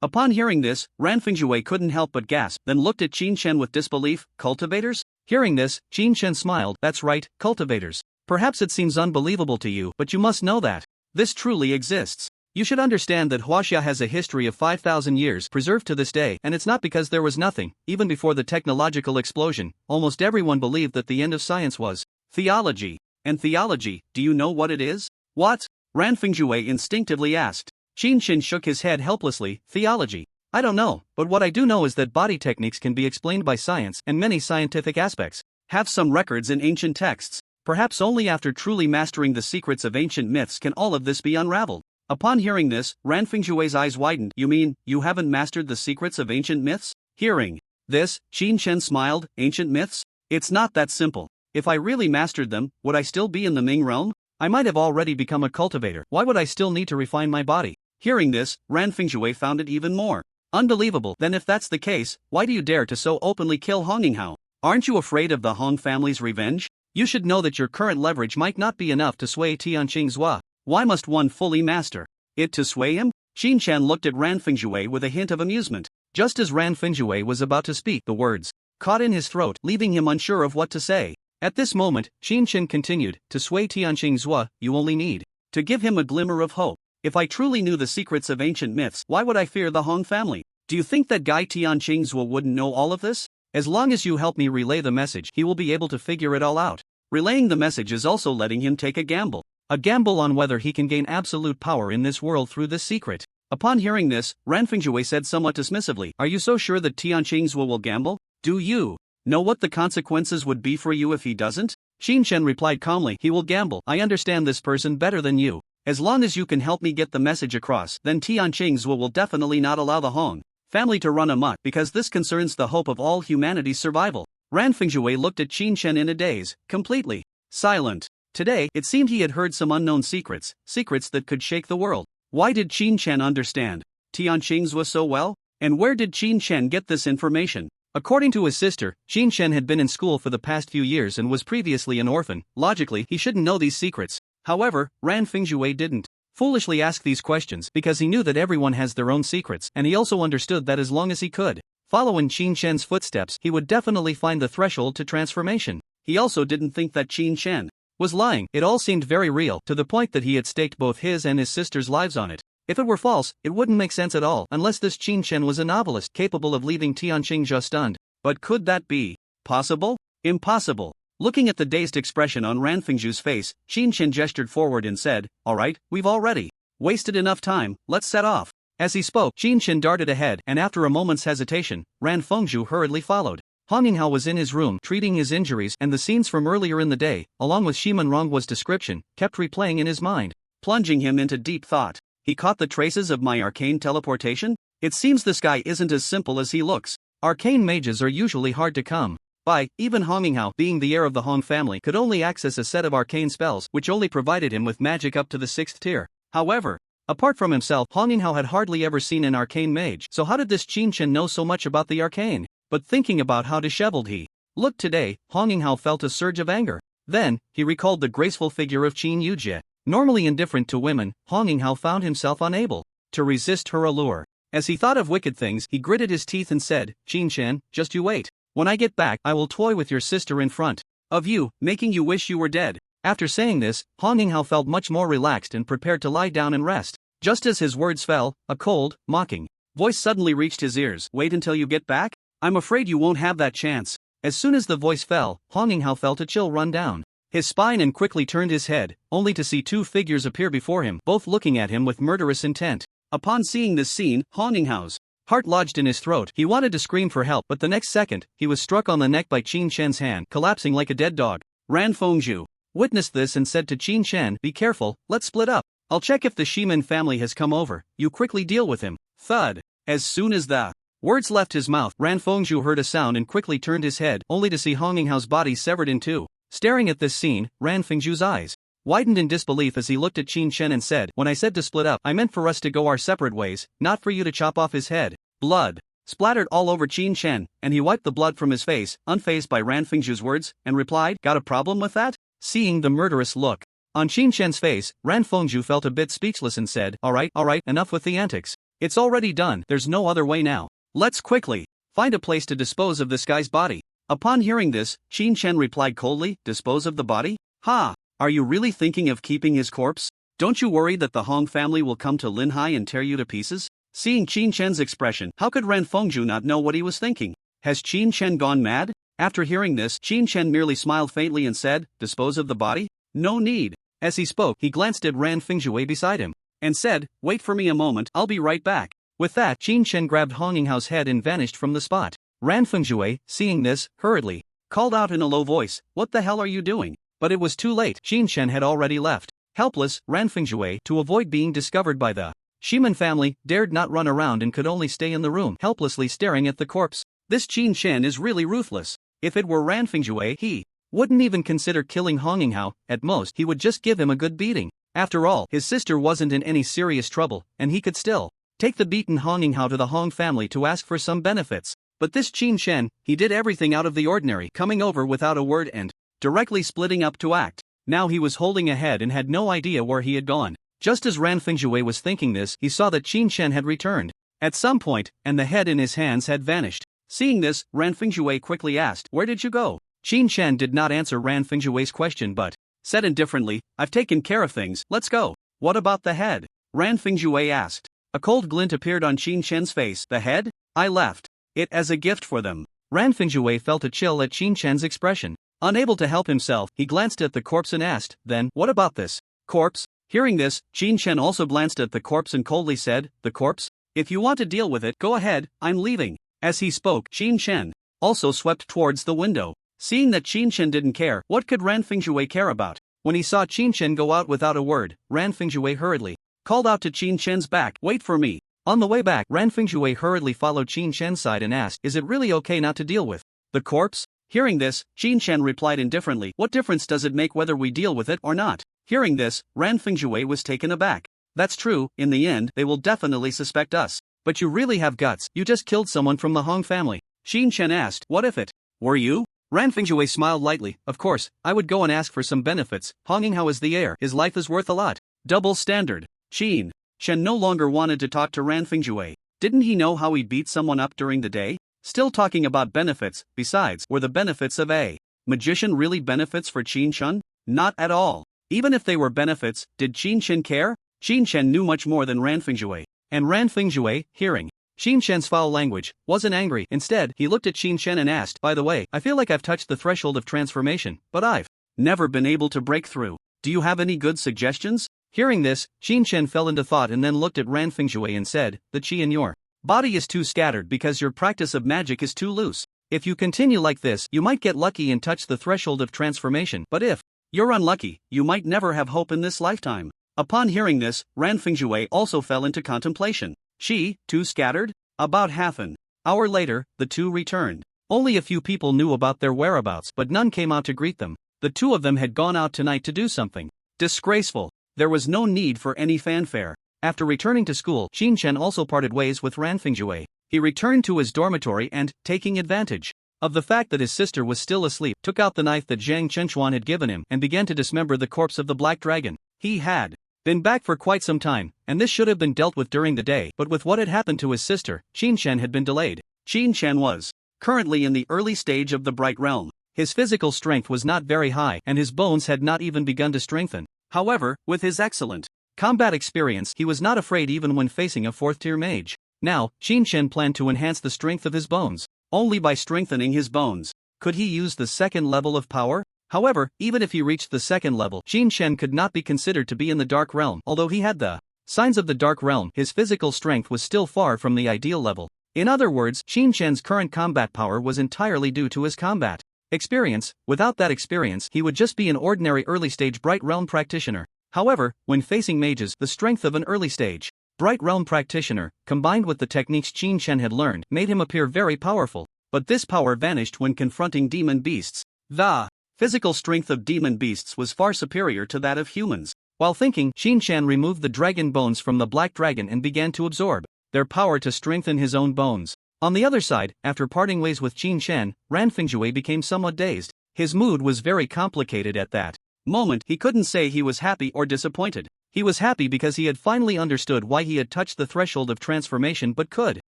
Upon hearing this, Ran Fingjue couldn't help but gasp, then looked at Qin Chen with disbelief. Cultivators? Hearing this, Qin Shen smiled. That's right, cultivators. Perhaps it seems unbelievable to you, but you must know that this truly exists. You should understand that Huaxia has a history of 5,000 years preserved to this day, and it's not because there was nothing. Even before the technological explosion, almost everyone believed that the end of science was theology. And theology, do you know what it is? What? Ran Fingzhui instinctively asked. Qin Shen shook his head helplessly. Theology? I don't know, but what I do know is that body techniques can be explained by science, and many scientific aspects have some records in ancient texts. Perhaps only after truly mastering the secrets of ancient myths can all of this be unraveled. Upon hearing this, Ran Fingzhui's eyes widened. You mean, you haven't mastered the secrets of ancient myths? Hearing this, Qin Shen smiled. Ancient myths? It's not that simple. If I really mastered them, would I still be in the Ming realm? I might have already become a cultivator. Why would I still need to refine my body? Hearing this, Ran Fingzhui found it even more unbelievable. Then if that's the case, why do you dare to so openly kill Honginghao? Aren't you afraid of the Hong family's revenge? You should know that your current leverage might not be enough to sway Tianqing's Zhua. Why must one fully master it to sway him? Qin Shen looked at Ran Fingzhui with a hint of amusement. Just as Ran Fingzhui was about to speak, the words caught in his throat, leaving him unsure of what to say. At this moment, Qin Shen continued, to sway Tianqing's Zhua, you only need to give him a glimmer of hope. If I truly knew the secrets of ancient myths, why would I fear the Hong family? Do you think that guy Tianqing Zhua wouldn't know all of this? As long as you help me relay the message, he will be able to figure it all out. Relaying the message is also letting him take a gamble. A gamble on whether he can gain absolute power in this world through this secret. Upon hearing this, Ran Fingzhui said somewhat dismissively, are you so sure that Tianqing Zhua will gamble? Do you know what the consequences would be for you if he doesn't? Qin Shen replied calmly, he will gamble. I understand this person better than you. As long as you can help me get the message across, then Tianqing Zhua will definitely not allow the Hong family to run amok, because this concerns the hope of all humanity's survival. Ran Fingzhui looked at Qin Shen in a daze, completely silent. Today, it seemed he had heard some unknown secrets that could shake the world. Why did Qin Shen understand Tianqing Zhua so well? And where did Qin Shen get this information? According to his sister, Qin Shen had been in school for the past few years and was previously an orphan. Logically, he shouldn't know these secrets. However, Ran Fingzhui didn't foolishly ask these questions because he knew that everyone has their own secrets, and he also understood that as long as he could follow in Qin Shen's footsteps, he would definitely find the threshold to transformation. He also didn't think that Qin Shen was lying. It all seemed very real, to the point that he had staked both his and his sister's lives on it. If it were false, it wouldn't make sense at all, unless this Qin Shen was a novelist capable of leaving Tianqing Zhua stunned. But could that be possible? Impossible. Looking at the dazed expression on Ran Fingzhui's face, Qin Shen gestured forward and said, alright, we've already wasted enough time, let's set off. As he spoke, Qin Shen darted ahead, and after a moment's hesitation, Ran Fengzhu hurriedly followed. Honginghao was in his room, treating his injuries, and the scenes from earlier in the day, along with Shiman Ronghua's description, kept replaying in his mind, plunging him into deep thought. He caught the traces of my arcane teleportation? It seems this guy isn't as simple as he looks. Arcane mages are usually hard to come by. Even Honginghao, being the heir of the Hong family, could only access a set of arcane spells, which only provided him with magic up to the 6th tier. However, apart from himself, Honginghao had hardly ever seen an arcane mage, so how did this Qin Shen know so much about the arcane? But thinking about how disheveled he looked today, Honginghao felt a surge of anger. Then, he recalled the graceful figure of Qin Yujie. Normally indifferent to women, Honginghao found himself unable to resist her allure. As he thought of wicked things, he gritted his teeth and said, Qin Shen, just you wait. When I get back, I will toy with your sister in front of you, making you wish you were dead. After saying this, Honginghao felt much more relaxed and prepared to lie down and rest. Just as his words fell, a cold, mocking voice suddenly reached his ears. Wait until you get back? I'm afraid you won't have that chance. As soon as the voice fell, Honginghao felt a chill run down his spine and quickly turned his head, only to see two figures appear before him, both looking at him with murderous intent. Upon seeing this scene, Honninghao's heart lodged in his throat. He wanted to scream for help, but the next second, he was struck on the neck by Qin Shen's hand, collapsing like a dead dog. Ran Fengzhu witnessed this and said to Qin Shen, be careful, let's split up. I'll check if the Shiman family has come over, you quickly deal with him. Thud. As soon as the words left his mouth, Ran Fengzhu heard a sound and quickly turned his head, only to see Honninghao's body severed in two. Staring at this scene, Ran Fengzhu's eyes widened in disbelief as he looked at Qin Shen and said, when I said to split up, I meant for us to go our separate ways, not for you to chop off his head. Blood splattered all over Qin Shen, and he wiped the blood from his face, unfazed by Ran Fengzhu's words, and replied, got a problem with that? Seeing the murderous look on Qin Shen's face, Ran Fengzhu felt a bit speechless and said, alright, enough with the antics. It's already done, there's no other way now. Let's quickly find a place to dispose of this guy's body. Upon hearing this, Qin Chen replied coldly, dispose of the body? Ha! Are you really thinking of keeping his corpse? Don't you worry that the Hong family will come to Linhai and tear you to pieces? Seeing Qin Chen's expression, how could Ran Fengzhu not know what he was thinking? Has Qin Chen gone mad? After hearing this, Qin Chen merely smiled faintly and said, dispose of the body? No need. As he spoke, he glanced at Ran Fengzhu beside him, and said, wait for me a moment, I'll be right back. With that, Qin Chen grabbed Hong Yinghao's head and vanished from the spot. Ran Fengzhu, seeing this, hurriedly called out in a low voice, what the hell are you doing? But it was too late, Qin Chen had already left. Helpless, Ran Fengzhu, to avoid being discovered by the Shiman family, dared not run around and could only stay in the room, helplessly staring at the corpse. This Qin Chen is really ruthless. If it were Ran Fengzhu, he wouldn't even consider killing Hong Yinghao, at most he would just give him a good beating. After all, his sister wasn't in any serious trouble, and he could still take the beaten Hong Yinghao to the Hong family to ask for some benefits. But this Qin Chen, he did everything out of the ordinary, coming over without a word and directly splitting up to act. Now he was holding a head and had no idea where he had gone. Just as Ran Fengzhu was thinking this, he saw that Qin Chen had returned at some point, and the head in his hands had vanished. Seeing this, Ran Fengzhu quickly asked, where did you go? Qin Chen did not answer Ran Fengzhu's question but said indifferently, I've taken care of things, let's go. What about the head? Ran Fengzhu asked. A cold glint appeared on Qin Chen's face. The head? I left it as a gift for them. Ran Fengzhu felt a chill at Qin Chen's expression. Unable to help himself, he glanced at the corpse and asked, then, what about this corpse? Hearing this, Qin Chen also glanced at the corpse and coldly said, the corpse? If you want to deal with it, go ahead, I'm leaving. As he spoke, Qin Chen also swept towards the window. Seeing that Qin Chen didn't care, what could Ran Fengzhu care about? When he saw Qin Chen go out without a word, Ran Fengzhu hurriedly called out to Qin Chen's back, wait for me. On the way back, Ran Fengzhu hurriedly followed Qin Chen's side and asked, is it really okay not to deal with the corpse? Hearing this, Qin Chen replied indifferently, what difference does it make whether we deal with it or not? Hearing this, Ran Fengzhu was taken aback. That's true, in the end, they will definitely suspect us. But you really have guts, you just killed someone from the Hong family. Qin Chen asked, what if it were you? Ran Fengzhu smiled lightly, of course, I would go and ask for some benefits, Hong Yinghao is the heir, his life is worth a lot. Double standard. Qin Chen no longer wanted to talk to Ran Fengzhu. Didn't he know how he beat someone up during the day? Still talking about benefits, besides, were the benefits of a magician really benefits for Qin Chen? Not at all. Even if they were benefits, did Qin Chen care? Qin Chen knew much more than Ran Fengzhu. And Ran Fengzhu, hearing Qin Chen's foul language, wasn't angry. Instead, he looked at Qin Chen and asked, by the way, I feel like I've touched the threshold of transformation, but I've never been able to break through. Do you have any good suggestions? Hearing this, Qin Chen fell into thought and then looked at Ran Fengzhu and said, the qi in your body is too scattered because your practice of magic is too loose. If you continue like this, you might get lucky and touch the threshold of transformation, but if you're unlucky, you might never have hope in this lifetime. Upon hearing this, Ran Fengzhu also fell into contemplation. Qi, too scattered? About half an hour later, the two returned. Only a few people knew about their whereabouts, but none came out to greet them. The two of them had gone out tonight to do something disgraceful. There was no need for any fanfare. After returning to school, Qin Chen also parted ways with Ran Fengzhu. He returned to his dormitory and, taking advantage of the fact that his sister was still asleep, took out the knife that Zhang Chenchuan had given him and began to dismember the corpse of the black dragon. He had been back for quite some time, and this should have been dealt with during the day, but with what had happened to his sister, Qin Chen had been delayed. Qin Chen was currently in the early stage of the Bright Realm. His physical strength was not very high and his bones had not even begun to strengthen. However, with his excellent combat experience, he was not afraid even when facing a 4th-tier mage. Now, Qin Chen planned to enhance the strength of his bones. Only by strengthening his bones could he use the second level of power. However, even if he reached the second level, Qin Chen could not be considered to be in the Dark Realm. Although he had the signs of the Dark Realm, his physical strength was still far from the ideal level. In other words, Qin Chen's current combat power was entirely due to his combat experience. Without that experience, he would just be an ordinary early-stage Bright Realm practitioner. However, when facing mages, the strength of an early-stage Bright Realm practitioner, combined with the techniques Qin Chen had learned, made him appear very powerful. But this power vanished when confronting demon beasts. The physical strength of demon beasts was far superior to that of humans. While thinking, Qin Chen removed the dragon bones from the black dragon and began to absorb their power to strengthen his own bones. On the other side, after parting ways with Qin Chen, Ran Fengzhu became somewhat dazed. His mood was very complicated at that moment. He couldn't say he was happy or disappointed. He was happy because he had finally understood why he had touched the threshold of transformation but could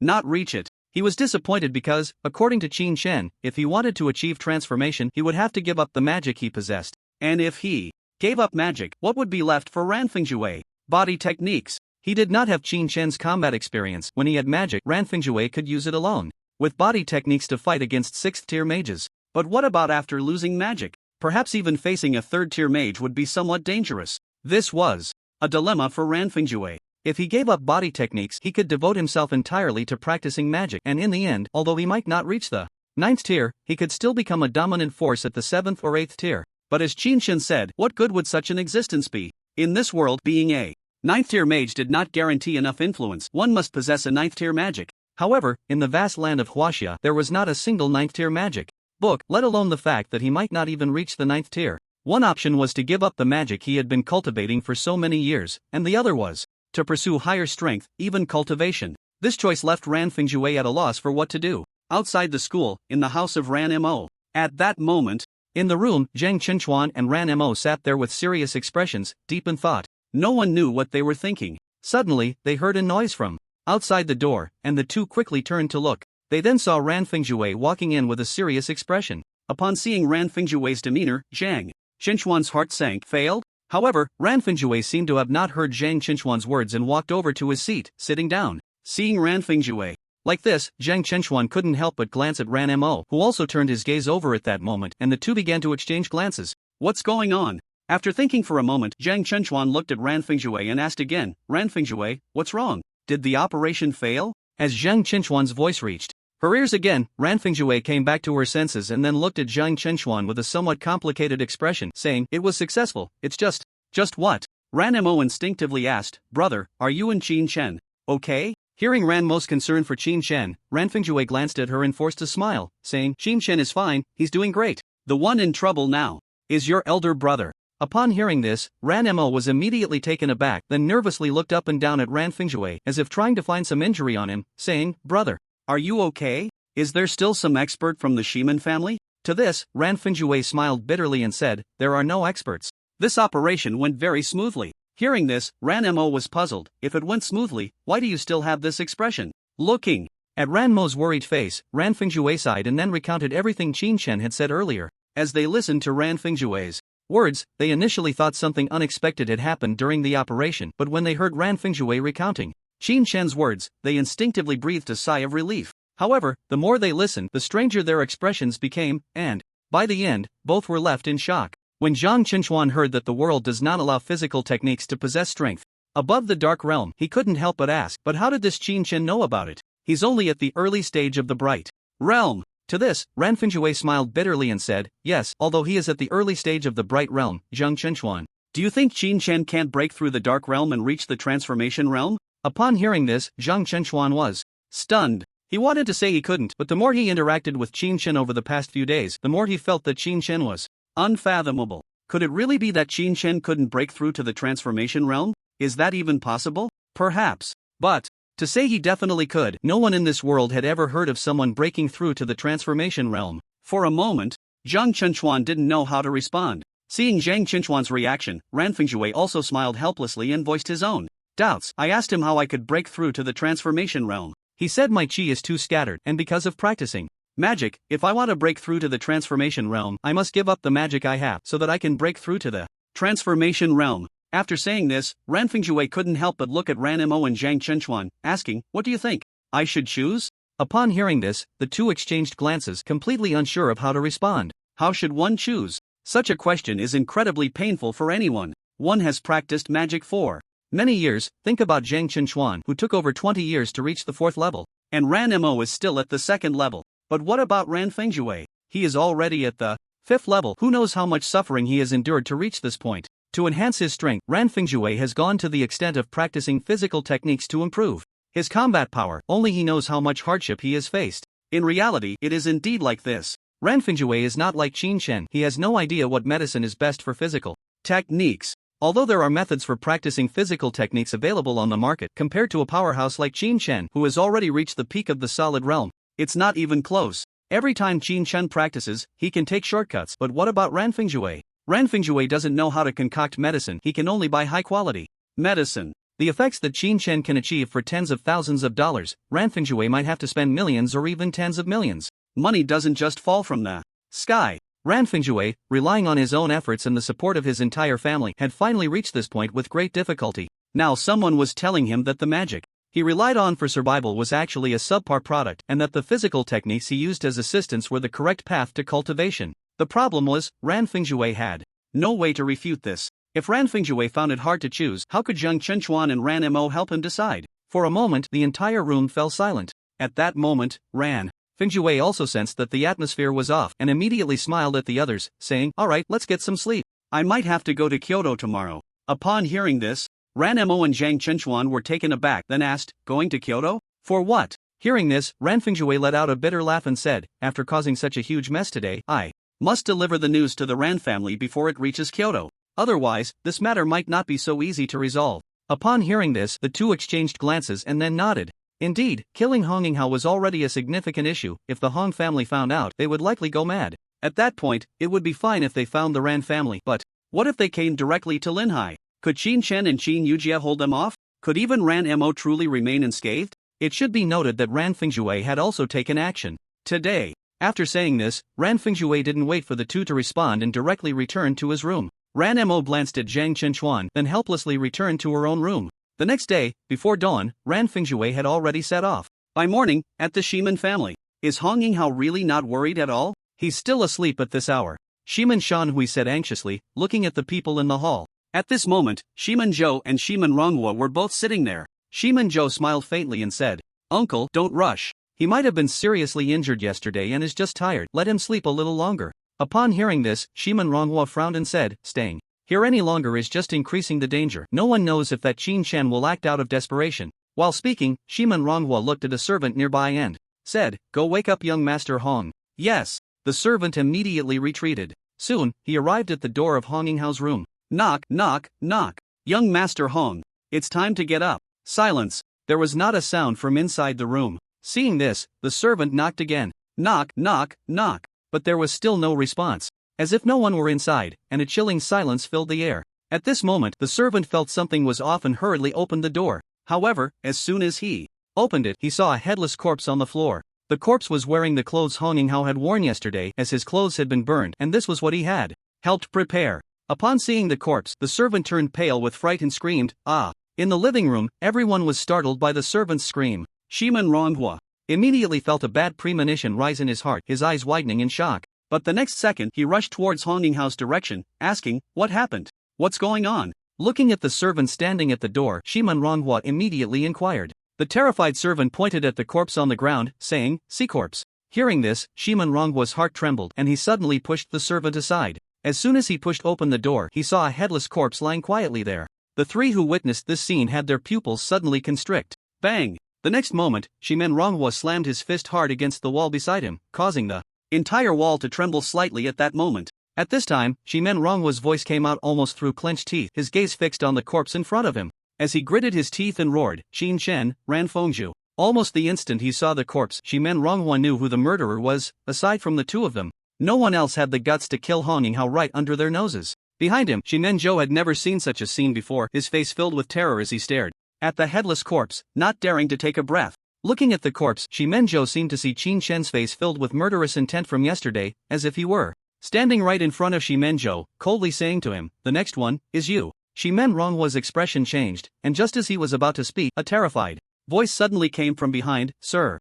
not reach it. He was disappointed because, according to Qin Shen, if he wanted to achieve transformation, he would have to give up the magic he possessed. And if he gave up magic, what would be left for Ranfengjue? Body techniques. He did not have Qin Shen's combat experience. When he had magic, Ranfengjue could use it alone, with body techniques to fight against 6th-tier mages. But what about after losing magic? Perhaps even facing a 3rd-tier mage would be somewhat dangerous. This was a dilemma for Ranfengjue. If he gave up body techniques, he could devote himself entirely to practicing magic, and in the end, although he might not reach the 9th tier, he could still become a dominant force at the 7th or 8th tier. But as Qin Shen said, what good would such an existence be? In this world, being a 9th-tier mage did not guarantee enough influence. One must possess a 9th-tier magic. However, in the vast land of Huaxia, there was not a single 9th-tier magic book, let alone the fact that he might not even reach the 9th tier. One option was to give up the magic he had been cultivating for so many years, and the other was to pursue higher strength, even cultivation. This choice left Ranfengjue at a loss for what to do. Outside the school, in the house of Ranmo. At that moment, in the room, Zhang Chenchuan and Ranmo sat there with serious expressions, deep in thought. No one knew what they were thinking. Suddenly, they heard a noise from outside the door, and the two quickly turned to look. They then saw Ranfengjue walking in with a serious expression. Upon seeing Ranfengjue's demeanor, Zhang Chenchuan's heart sank. Failed? However, Ranfengjue seemed to have not heard Zhang Chenchuan's words and walked over to his seat, sitting down. Seeing Ranfengjue like this, Zhang Chenchuan couldn't help but glance at Ranmo, who also turned his gaze over at that moment, and the two began to exchange glances. What's going on? After thinking for a moment, Zhang Chenchuan looked at Ranfengjue and asked again, Ranfengjue, what's wrong? Did the operation fail? As Zhang Chenchuan's voice reached her ears again, Ranfengjue came back to her senses and then looked at Zhang Chenchuan with a somewhat complicated expression, saying, it was successful, it's just what? Ranmo instinctively asked, brother, are you and Qin Shen okay? Hearing Ranmo's concern for Qin Shen, Ranfengjue glanced at her and forced a smile, saying, Qin Shen is fine, he's doing great. The one in trouble now is your elder brother. Upon hearing this, Ranmo was immediately taken aback, then nervously looked up and down at Ranfengjue as if trying to find some injury on him, saying, brother, are you okay? Is there still some expert from the Shiman family? To this, Ranfengjue smiled bitterly and said, there are no experts. This operation went very smoothly. Hearing this, Ranmo was puzzled. If it went smoothly, why do you still have this expression? Looking at Ranmo's worried face, Ranfengjue sighed and then recounted everything Qin Shen had said earlier. As they listened to Ranfengjue's words, they initially thought something unexpected had happened during the operation, but when they heard Ranfengjue recounting Qin Shen's words, they instinctively breathed a sigh of relief. However, the more they listened, the stranger their expressions became, and, by the end, both were left in shock. When Zhang Chenchuan heard that the world does not allow physical techniques to possess strength above the dark realm, he couldn't help but ask, but how did this Qin Shen know about it? He's only at the early stage of the bright realm. To this, Ranfengjue smiled bitterly and said, yes, although he is at the early stage of the bright realm, Zhang Chenchuan. Do you think Qin Shen can't break through the dark realm and reach the transformation realm? Upon hearing this, Zhang Chenchuan was stunned. He wanted to say he couldn't, but the more he interacted with Qin Shen over the past few days, the more he felt that Qin Shen was unfathomable. Could it really be that Qin Shen couldn't break through to the transformation realm? Is that even possible? Perhaps. But to say he definitely could, no one in this world had ever heard of someone breaking through to the transformation realm. For a moment, Zhang Chenchuan didn't know how to respond. Seeing Zhang Chenchuan's reaction, Ranfengjue also smiled helplessly and voiced his own doubts. I asked him how I could break through to the transformation realm. He said my chi is too scattered, and because of practicing magic, if I want to break through to the transformation realm, I must give up the magic I have so that I can break through to the transformation realm. After saying this, Ranfengjue couldn't help but look at Ranmo and Zhang Chenchuan, asking, what do you think? I should choose? Upon hearing this, the two exchanged glances, completely unsure of how to respond. How should one choose? Such a question is incredibly painful for anyone. One has practiced magic for many years. Think about Zhang Chenchuan, who took over 20 years to reach the 4th level. And Ranmo is still at the 2nd level. But what about Ranfengjue? He is already at the 5th level. Who knows how much suffering he has endured to reach this point? To enhance his strength, Ranfengjue has gone to the extent of practicing physical techniques to improve his combat power. Only he knows how much hardship he has faced. In reality, it is indeed like this. Ranfengjue is not like Qin Shen. He has no idea what medicine is best for physical techniques. Although there are methods for practicing physical techniques available on the market, compared to a powerhouse like Qin Shen, who has already reached the peak of the solid realm, it's not even close. Every time Qin Shen practices, he can take shortcuts. But what about Ranfengjue? Ranfengjue doesn't know how to concoct medicine. He can only buy high-quality medicine. The effects that Qin Chen can achieve for tens of thousands of dollars, Ran Fengjue might have to spend millions or even tens of millions. Money doesn't just fall from the sky. Ran Fengjue, relying on his own efforts and the support of his entire family, had finally reached this point with great difficulty. Now someone was telling him that the magic he relied on for survival was actually a subpar product and that the physical techniques he used as assistance were the correct path to cultivation. The problem was, Ran Fengjue had no way to refute this. If Ran Fengjue found it hard to choose, how could Zhang Chenchuan and Ranmo help him decide? For a moment, the entire room fell silent. At that moment, Ran Fengjue also sensed that the atmosphere was off and immediately smiled at the others, saying, "Alright, let's get some sleep. I might have to go to Kyoto tomorrow." Upon hearing this, Ranmo and Zhang Chenchuan were taken aback, then asked, "Going to Kyoto? For what?" Hearing this, Ran Fengjue let out a bitter laugh and said, "After causing such a huge mess today, I must deliver the news to the Ran family before it reaches Kyoto. Otherwise, this matter might not be so easy to resolve." Upon hearing this, the two exchanged glances and then nodded. Indeed, killing Hong Yinghao was already a significant issue. If the Hong family found out, they would likely go mad. At that point, it would be fine if they found the Ran family, but what if they came directly to Linhai? Could Qin Chen and Qin Yujia hold them off? Could even Ranmo truly remain unscathed? It should be noted that Ran Fengjue had also taken action today. After saying this, Ran Fengjue didn't wait for the two to respond and directly returned to his room. Ranmo glanced at Zhang Chenchuan, then helplessly returned to her own room. The next day, before dawn, Ran Fengjue had already set off. By morning, at the Shiman family, is Hong Yinghao really not worried at all? "He's still asleep at this hour," Shiman Shanhui said anxiously, looking at the people in the hall. At this moment, Shiman Zhou and Shiman Ronghua were both sitting there. Shiman Zhou smiled faintly and said, "Uncle, don't rush. He might have been seriously injured yesterday and is just tired. Let him sleep a little longer." Upon hearing this, Shiman Ronghua frowned and said, "Staying here any longer is just increasing the danger. No one knows if that Qin Chen will act out of desperation." While speaking, Shiman Ronghua looked at a servant nearby and said, "Go wake up young Master Hong." Yes. The servant immediately retreated. Soon, he arrived at the door of Hong Yinghao's room. Knock, knock, knock. "Young Master Hong, it's time to get up." Silence. There was not a sound from inside the room. Seeing this, the servant knocked again. Knock, knock, knock. But there was still no response. As if no one were inside, and a chilling silence filled the air. At this moment, the servant felt something was off and hurriedly opened the door. However, as soon as he opened it, he saw a headless corpse on the floor. The corpse was wearing the clothes Hong Yinghao had worn yesterday, as his clothes had been burned, and this was what he had helped prepare. Upon seeing the corpse, the servant turned pale with fright and screamed, "Ah!" In the living room, everyone was startled by the servant's scream. Shiman Ronghua immediately felt a bad premonition rise in his heart, his eyes widening in shock. But the next second, he rushed towards Hong Yinghao's direction, asking, "What happened? What's going on?" Looking at the servant standing at the door, Shiman Ronghua immediately inquired. The terrified servant pointed at the corpse on the ground, saying, "See corpse." Hearing this, Shiman Ronghua's heart trembled and he suddenly pushed the servant aside. As soon as he pushed open the door, he saw a headless corpse lying quietly there. The three who witnessed this scene had their pupils suddenly constrict. Bang! The next moment, Shiman Ronghua slammed his fist hard against the wall beside him, causing the entire wall to tremble slightly at that moment. At this time, Shiman Ronghua's voice came out almost through clenched teeth, his gaze fixed on the corpse in front of him. As he gritted his teeth and roared, "Qin Chen, Ran Fengzhu." Almost the instant he saw the corpse, Shiman Ronghua knew who the murderer was. Aside from the two of them, no one else had the guts to kill Hong Yinghao right under their noses. Behind him, Shimen Zhou had never seen such a scene before, his face filled with terror as he stared at the headless corpse, not daring to take a breath. Looking at the corpse, Shimen Zhou seemed to see Qin Chen's face filled with murderous intent from yesterday, as if he were standing right in front of Shimen Zhou, coldly saying to him, "The next one is you." Shimen Ronghua's expression changed, and just as he was about to speak, a terrified voice suddenly came from behind, "Sir,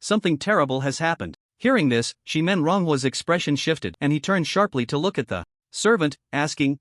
something terrible has happened." Hearing this, Shimen Ronghua's expression shifted and he turned sharply to look at the servant, asking,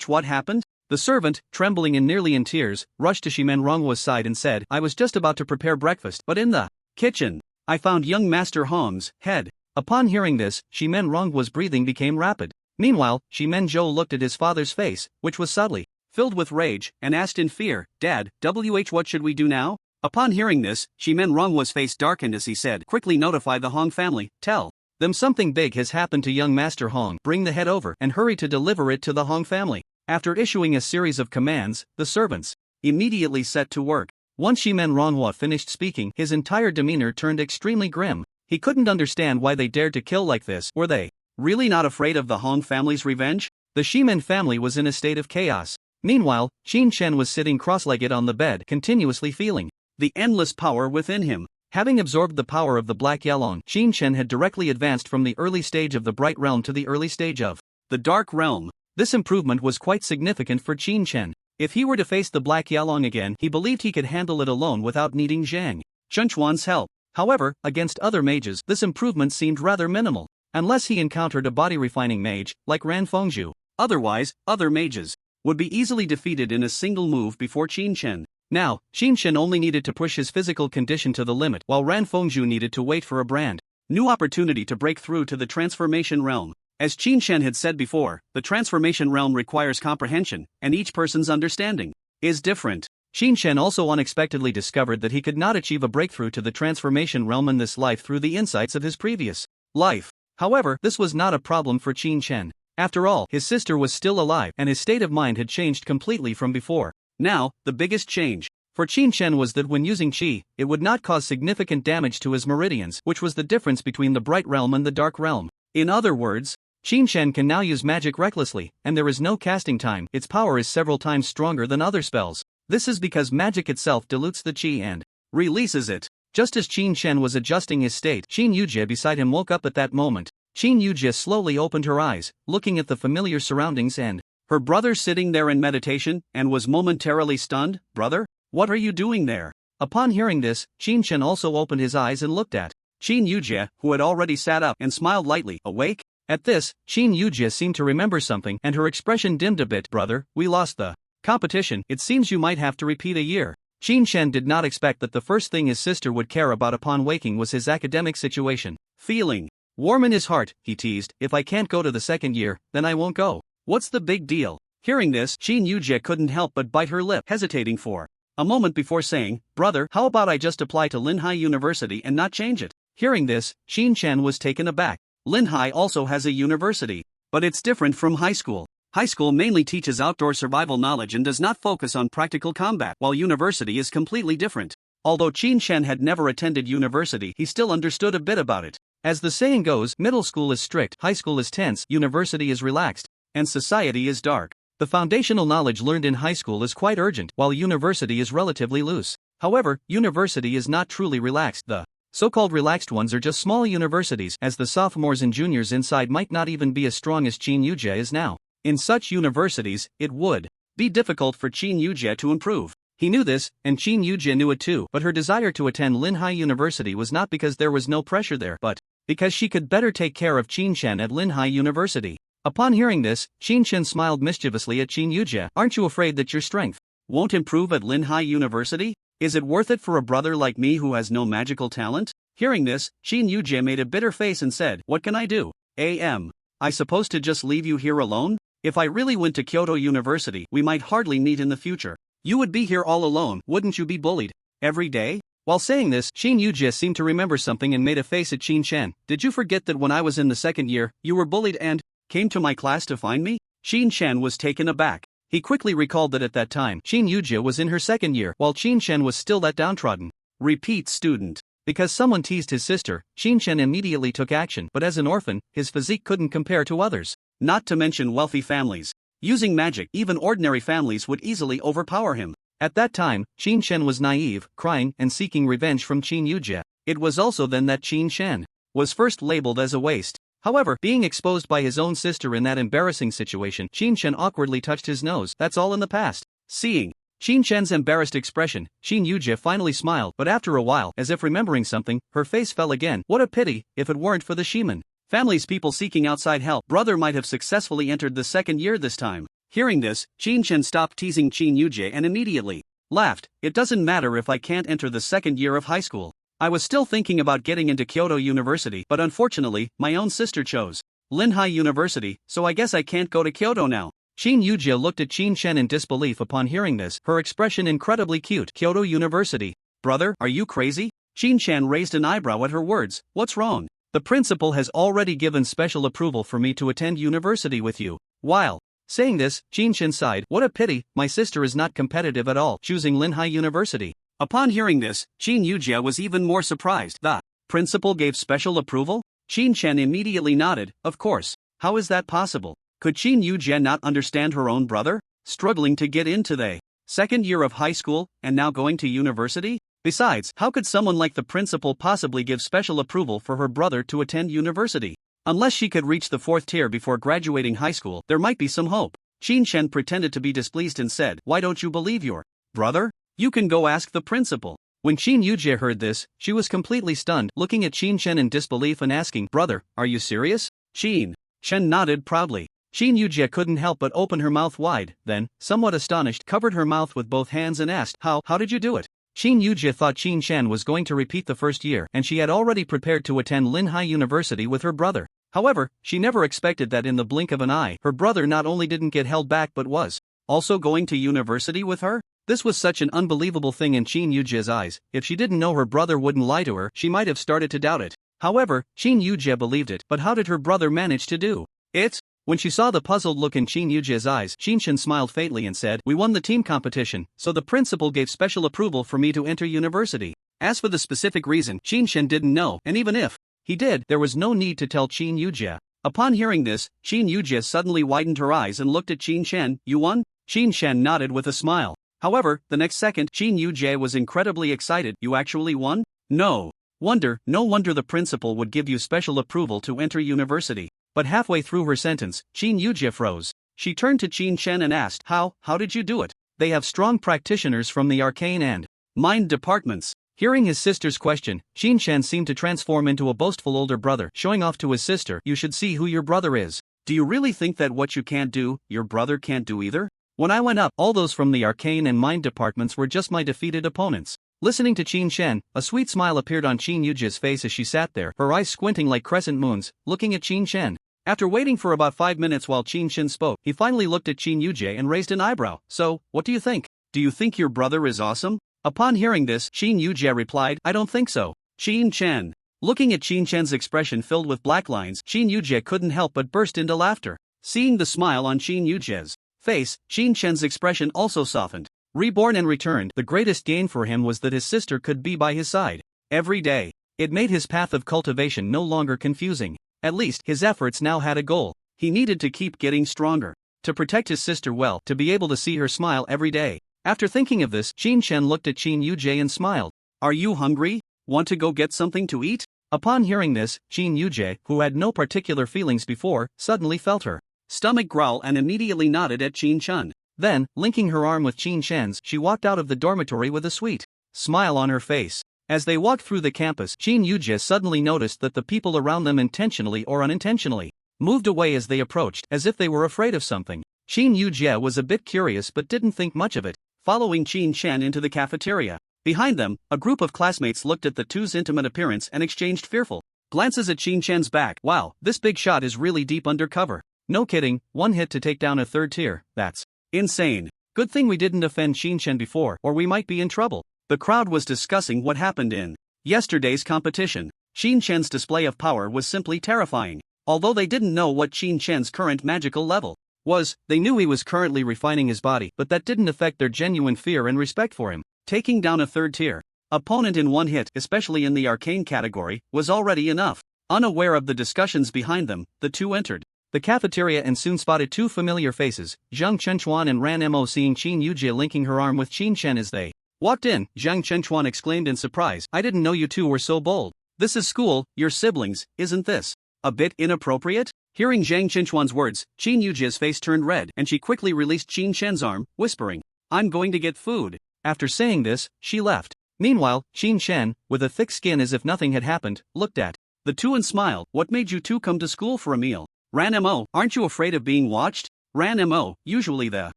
what happened?" The servant, trembling and nearly in tears, rushed to Shimen Ronghua's side and said, "I was just about to prepare breakfast, but in the kitchen, I found young Master Hong's head." Upon hearing this, Shimen Ronghua's breathing became rapid. Meanwhile, Shimen Zhou looked at his father's face, which was suddenly filled with rage, and asked in fear, "Dad, what should we do now?" Upon hearing this, Shimen Ronghua's face darkened as he said, "Quickly notify the Hong family, tell them something big has happened to young Master Hong. Bring the head over and hurry to deliver it to the Hong family." After issuing a series of commands, the servants immediately set to work. Once Shimen Ronghua finished speaking, his entire demeanor turned extremely grim. He couldn't understand why they dared to kill like this. Were they really not afraid of the Hong family's revenge? The Shimen family was in a state of chaos. Meanwhile, Qin Chen was sitting cross-legged on the bed, continuously feeling the endless power within him. Having absorbed the power of the Black Yalong, Qin Chen had directly advanced from the early stage of the Bright Realm to the early stage of the Dark Realm. This improvement was quite significant for Qin Chen. If he were to face the Black Yalong again, he believed he could handle it alone without needing Zhang Chunchuan's help. However, against other mages, this improvement seemed rather minimal, unless he encountered a body-refining mage, like Ran Fengzhu. Otherwise, other mages would be easily defeated in a single move before Qin Chen. Now, Qin Chen only needed to push his physical condition to the limit, while Ran Fengzhu needed to wait for a brand new opportunity to break through to the transformation realm. As Qin Chen had said before, the transformation realm requires comprehension, and each person's understanding is different. Qin Chen also unexpectedly discovered that he could not achieve a breakthrough to the transformation realm in this life through the insights of his previous life. However, this was not a problem for Qin Chen. After all, his sister was still alive, and his state of mind had changed completely from before. Now, the biggest change for Qin Chen was that when using qi, it would not cause significant damage to his meridians, which was the difference between the Bright Realm and the Dark Realm. In other words, Qin Chen can now use magic recklessly, and there is no casting time. Its power is several times stronger than other spells. This is because magic itself dilutes the qi and releases it. Just as Qin Chen was adjusting his state, Qin Yujie beside him woke up at that moment. Qin Yujie slowly opened her eyes, looking at the familiar surroundings and her brother sitting there in meditation, and was momentarily stunned. Brother, what are you doing there? Upon hearing this, Qin Chen also opened his eyes and looked at Qin Yujie, who had already sat up and smiled lightly. Awake? At this, Qin Yujie seemed to remember something, and her expression dimmed a bit. Brother, we lost the competition. It seems you might have to repeat a year. Qin Chen did not expect that the first thing his sister would care about upon waking was his academic situation. Feeling warm in his heart, he teased, if I can't go to the second year, then I won't go. What's the big deal? Hearing this, Qin Yujie couldn't help but bite her lip, hesitating for a moment before saying, Brother, how about I just apply to Linhai University and not change it? Hearing this, Qin Chen was taken aback. Linhai also has a university, but it's different from high school. High school mainly teaches outdoor survival knowledge and does not focus on practical combat, while university is completely different. Although Qin Chen had never attended university, he still understood a bit about it. As the saying goes, middle school is strict, high school is tense, university is relaxed, and society is dark. The foundational knowledge learned in high school is quite urgent, while university is relatively loose. However, university is not truly relaxed. The so-called relaxed ones are just small universities, as the sophomores and juniors inside might not even be as strong as Qin Yujie is now. In such universities, it would be difficult for Qin Yujie to improve. He knew this, and Qin Yujie knew it too, but her desire to attend Linhai University was not because there was no pressure there, but because she could better take care of Qin Chen at Linhai University. Upon hearing this, Qin Chen smiled mischievously at Qin Yujie. Aren't you afraid that your strength won't improve at Linhai University? Is it worth it for a brother like me who has no magical talent? Hearing this, Qin Yujie made a bitter face and said, What can I do? I supposed to just leave you here alone? If I really went to Kyoto University, we might hardly meet in the future. You would be here all alone, wouldn't you be bullied every day? While saying this, Qin Yujie seemed to remember something and made a face at Qin Chen. Did you forget that when I was in the second year, you were bullied and came to my class to find me? Qin Chen was taken aback. He quickly recalled that at that time, Qin Yujie was in her second year, while Qin Chen was still that downtrodden repeat student. Because someone teased his sister, Qin Chen immediately took action, but as an orphan, his physique couldn't compare to others. Not to mention wealthy families. Using magic, even ordinary families would easily overpower him. At that time, Qin Chen was naive, crying, and seeking revenge from Qin Yujie. It was also then that Qin Chen was first labeled as a waste. However, being exposed by his own sister in that embarrassing situation, Qin Chen awkwardly touched his nose. That's all in the past. Seeing Qin Chen's embarrassed expression, Qin Yujie finally smiled, but after a while, as if remembering something, her face fell again. What a pity, if it weren't for the Shiman families, people seeking outside help, brother might have successfully entered the second year this time. Hearing this, Qin Chen stopped teasing Qin Yujie and immediately laughed. It doesn't matter if I can't enter the second year of high school. I was still thinking about getting into Kyoto University, but unfortunately, my own sister chose Linhai University, so I guess I can't go to Kyoto now. Qin Yujie looked at Qin Chen in disbelief upon hearing this, her expression incredibly cute. Kyoto University. Brother, are you crazy? Qin Chen raised an eyebrow at her words. What's wrong? The principal has already given special approval for me to attend university with you. While saying this, Qin Chen sighed. What a pity, my sister is not competitive at all, choosing Linhai University. Upon hearing this, Qin Yujie was even more surprised. The principal gave special approval? Qin Chen immediately nodded. Of course. How is that possible? Could Qin Yujie not understand her own brother? struggling to get into the second year of high school, and now going to university? Besides, how could someone like the principal possibly give special approval for her brother to attend university? Unless she could reach the 4th tier before graduating high school, there might be some hope. Qin Shen pretended to be displeased and said, "Why don't you believe your brother? You can go ask the principal." When Qin Yujie heard this, she was completely stunned, looking at Qin Shen in disbelief and asking, "Brother, are you serious?" Qin Shen nodded proudly. Qin Yujie couldn't help but open her mouth wide, then, somewhat astonished, covered her mouth with both hands and asked, How did you do it?" Qin Yujie thought Qin Shen was going to repeat the first year, and she had already prepared to attend Linhai University with her brother. However, she never expected that in the blink of an eye, her brother not only didn't get held back but was also going to university with her? This was such an unbelievable thing in Qin Yujie's eyes. If she didn't know her brother wouldn't lie to her, she might have started to doubt it. However, Qin Yujie believed it, but how did her brother manage to do it? When she saw the puzzled look in Qin Yujie's eyes, Qin Shen smiled faintly and said, "We won the team competition, so the principal gave special approval for me to enter university." As for the specific reason, Qin Shen didn't know, and even if he did, there was no need to tell Qin Yujie. Upon hearing this, Qin Yujie suddenly widened her eyes and looked at Qin Shen. "You won?" Qin Shen nodded with a smile. However, the next second, Qin Yujie was incredibly excited. "You actually won? No wonder the principal would give you special approval to enter university." But halfway through her sentence, Qin Yujie froze. She turned to Qin Shen and asked, How did you do it? They have strong practitioners from the arcane and mind departments." Hearing his sister's question, Qin Shen seemed to transform into a boastful older brother, showing off to his sister, "You should see who your brother is. Do you really think that what you can't do, your brother can't do either? When I went up, all those from the arcane and mind departments were just my defeated opponents." Listening to Qin Shen, a sweet smile appeared on Qin Yujie's face as she sat there, her eyes squinting like crescent moons, looking at Qin Shen. After waiting for about 5 minutes while Qin Shen spoke, he finally looked at Qin Yujie and raised an eyebrow. "So, what do you think? Do you think your brother is awesome?" Upon hearing this, Qin Yujie replied, "I don't think so." Qin Chen. Looking at Qin Shen's expression filled with black lines, Qin Yujie couldn't help but burst into laughter. Seeing the smile on Qin Yujie's face, Qin Shen's expression also softened. Reborn and returned, the greatest gain for him was that his sister could be by his side every day. It made his path of cultivation no longer confusing. At least, his efforts now had a goal. He needed to keep getting stronger, to protect his sister well, to be able to see her smile every day. After thinking of this, Qin Shen looked at Qin Yujie and smiled. "Are you hungry? Want to go get something to eat?" Upon hearing this, Qin Yujie, who had no particular feelings before, suddenly felt her stomach growl and immediately nodded at Qin Shen. Then, linking her arm with Qin Shen's, she walked out of the dormitory with a sweet smile on her face. As they walked through the campus, Qin Yujie suddenly noticed that the people around them intentionally or unintentionally moved away as they approached, as if they were afraid of something. Qin Yujie was a bit curious but didn't think much of it, following Qin Shen into the cafeteria. Behind them, a group of classmates looked at the two's intimate appearance and exchanged fearful glances at Qin Shen's back. "Wow, this big shot is really deep undercover. No kidding, one hit to take down a 3rd tier, that's insane. Good thing we didn't offend Qin Shen before, or we might be in trouble." The crowd was discussing what happened in yesterday's competition. Qin Shen's display of power was simply terrifying. Although they didn't know what Qin Shen's current magical level was, they knew he was currently refining his body, but that didn't affect their genuine fear and respect for him. Taking down a 3rd tier opponent in one hit, especially in the arcane category, was already enough. Unaware of the discussions behind them, the two entered the cafeteria and soon spotted two familiar faces, Zhang Chenchuan and Ranmo. Seeing Qin Yujie linking her arm with Qin Shen as they walked in, Zhang Chenchuan exclaimed in surprise, "I didn't know you two were so bold. This is school, your siblings, isn't this a bit inappropriate?" Hearing Zhang Chenchuan's words, Qin Yujie's face turned red and she quickly released Qin Shen's arm, whispering, "I'm going to get food." After saying this, she left. Meanwhile, Qin Shen, with a thick skin as if nothing had happened, looked at the two and smiled. "What made you two come to school for a meal? Ranmo, aren't you afraid of being watched?" Ranmo, usually the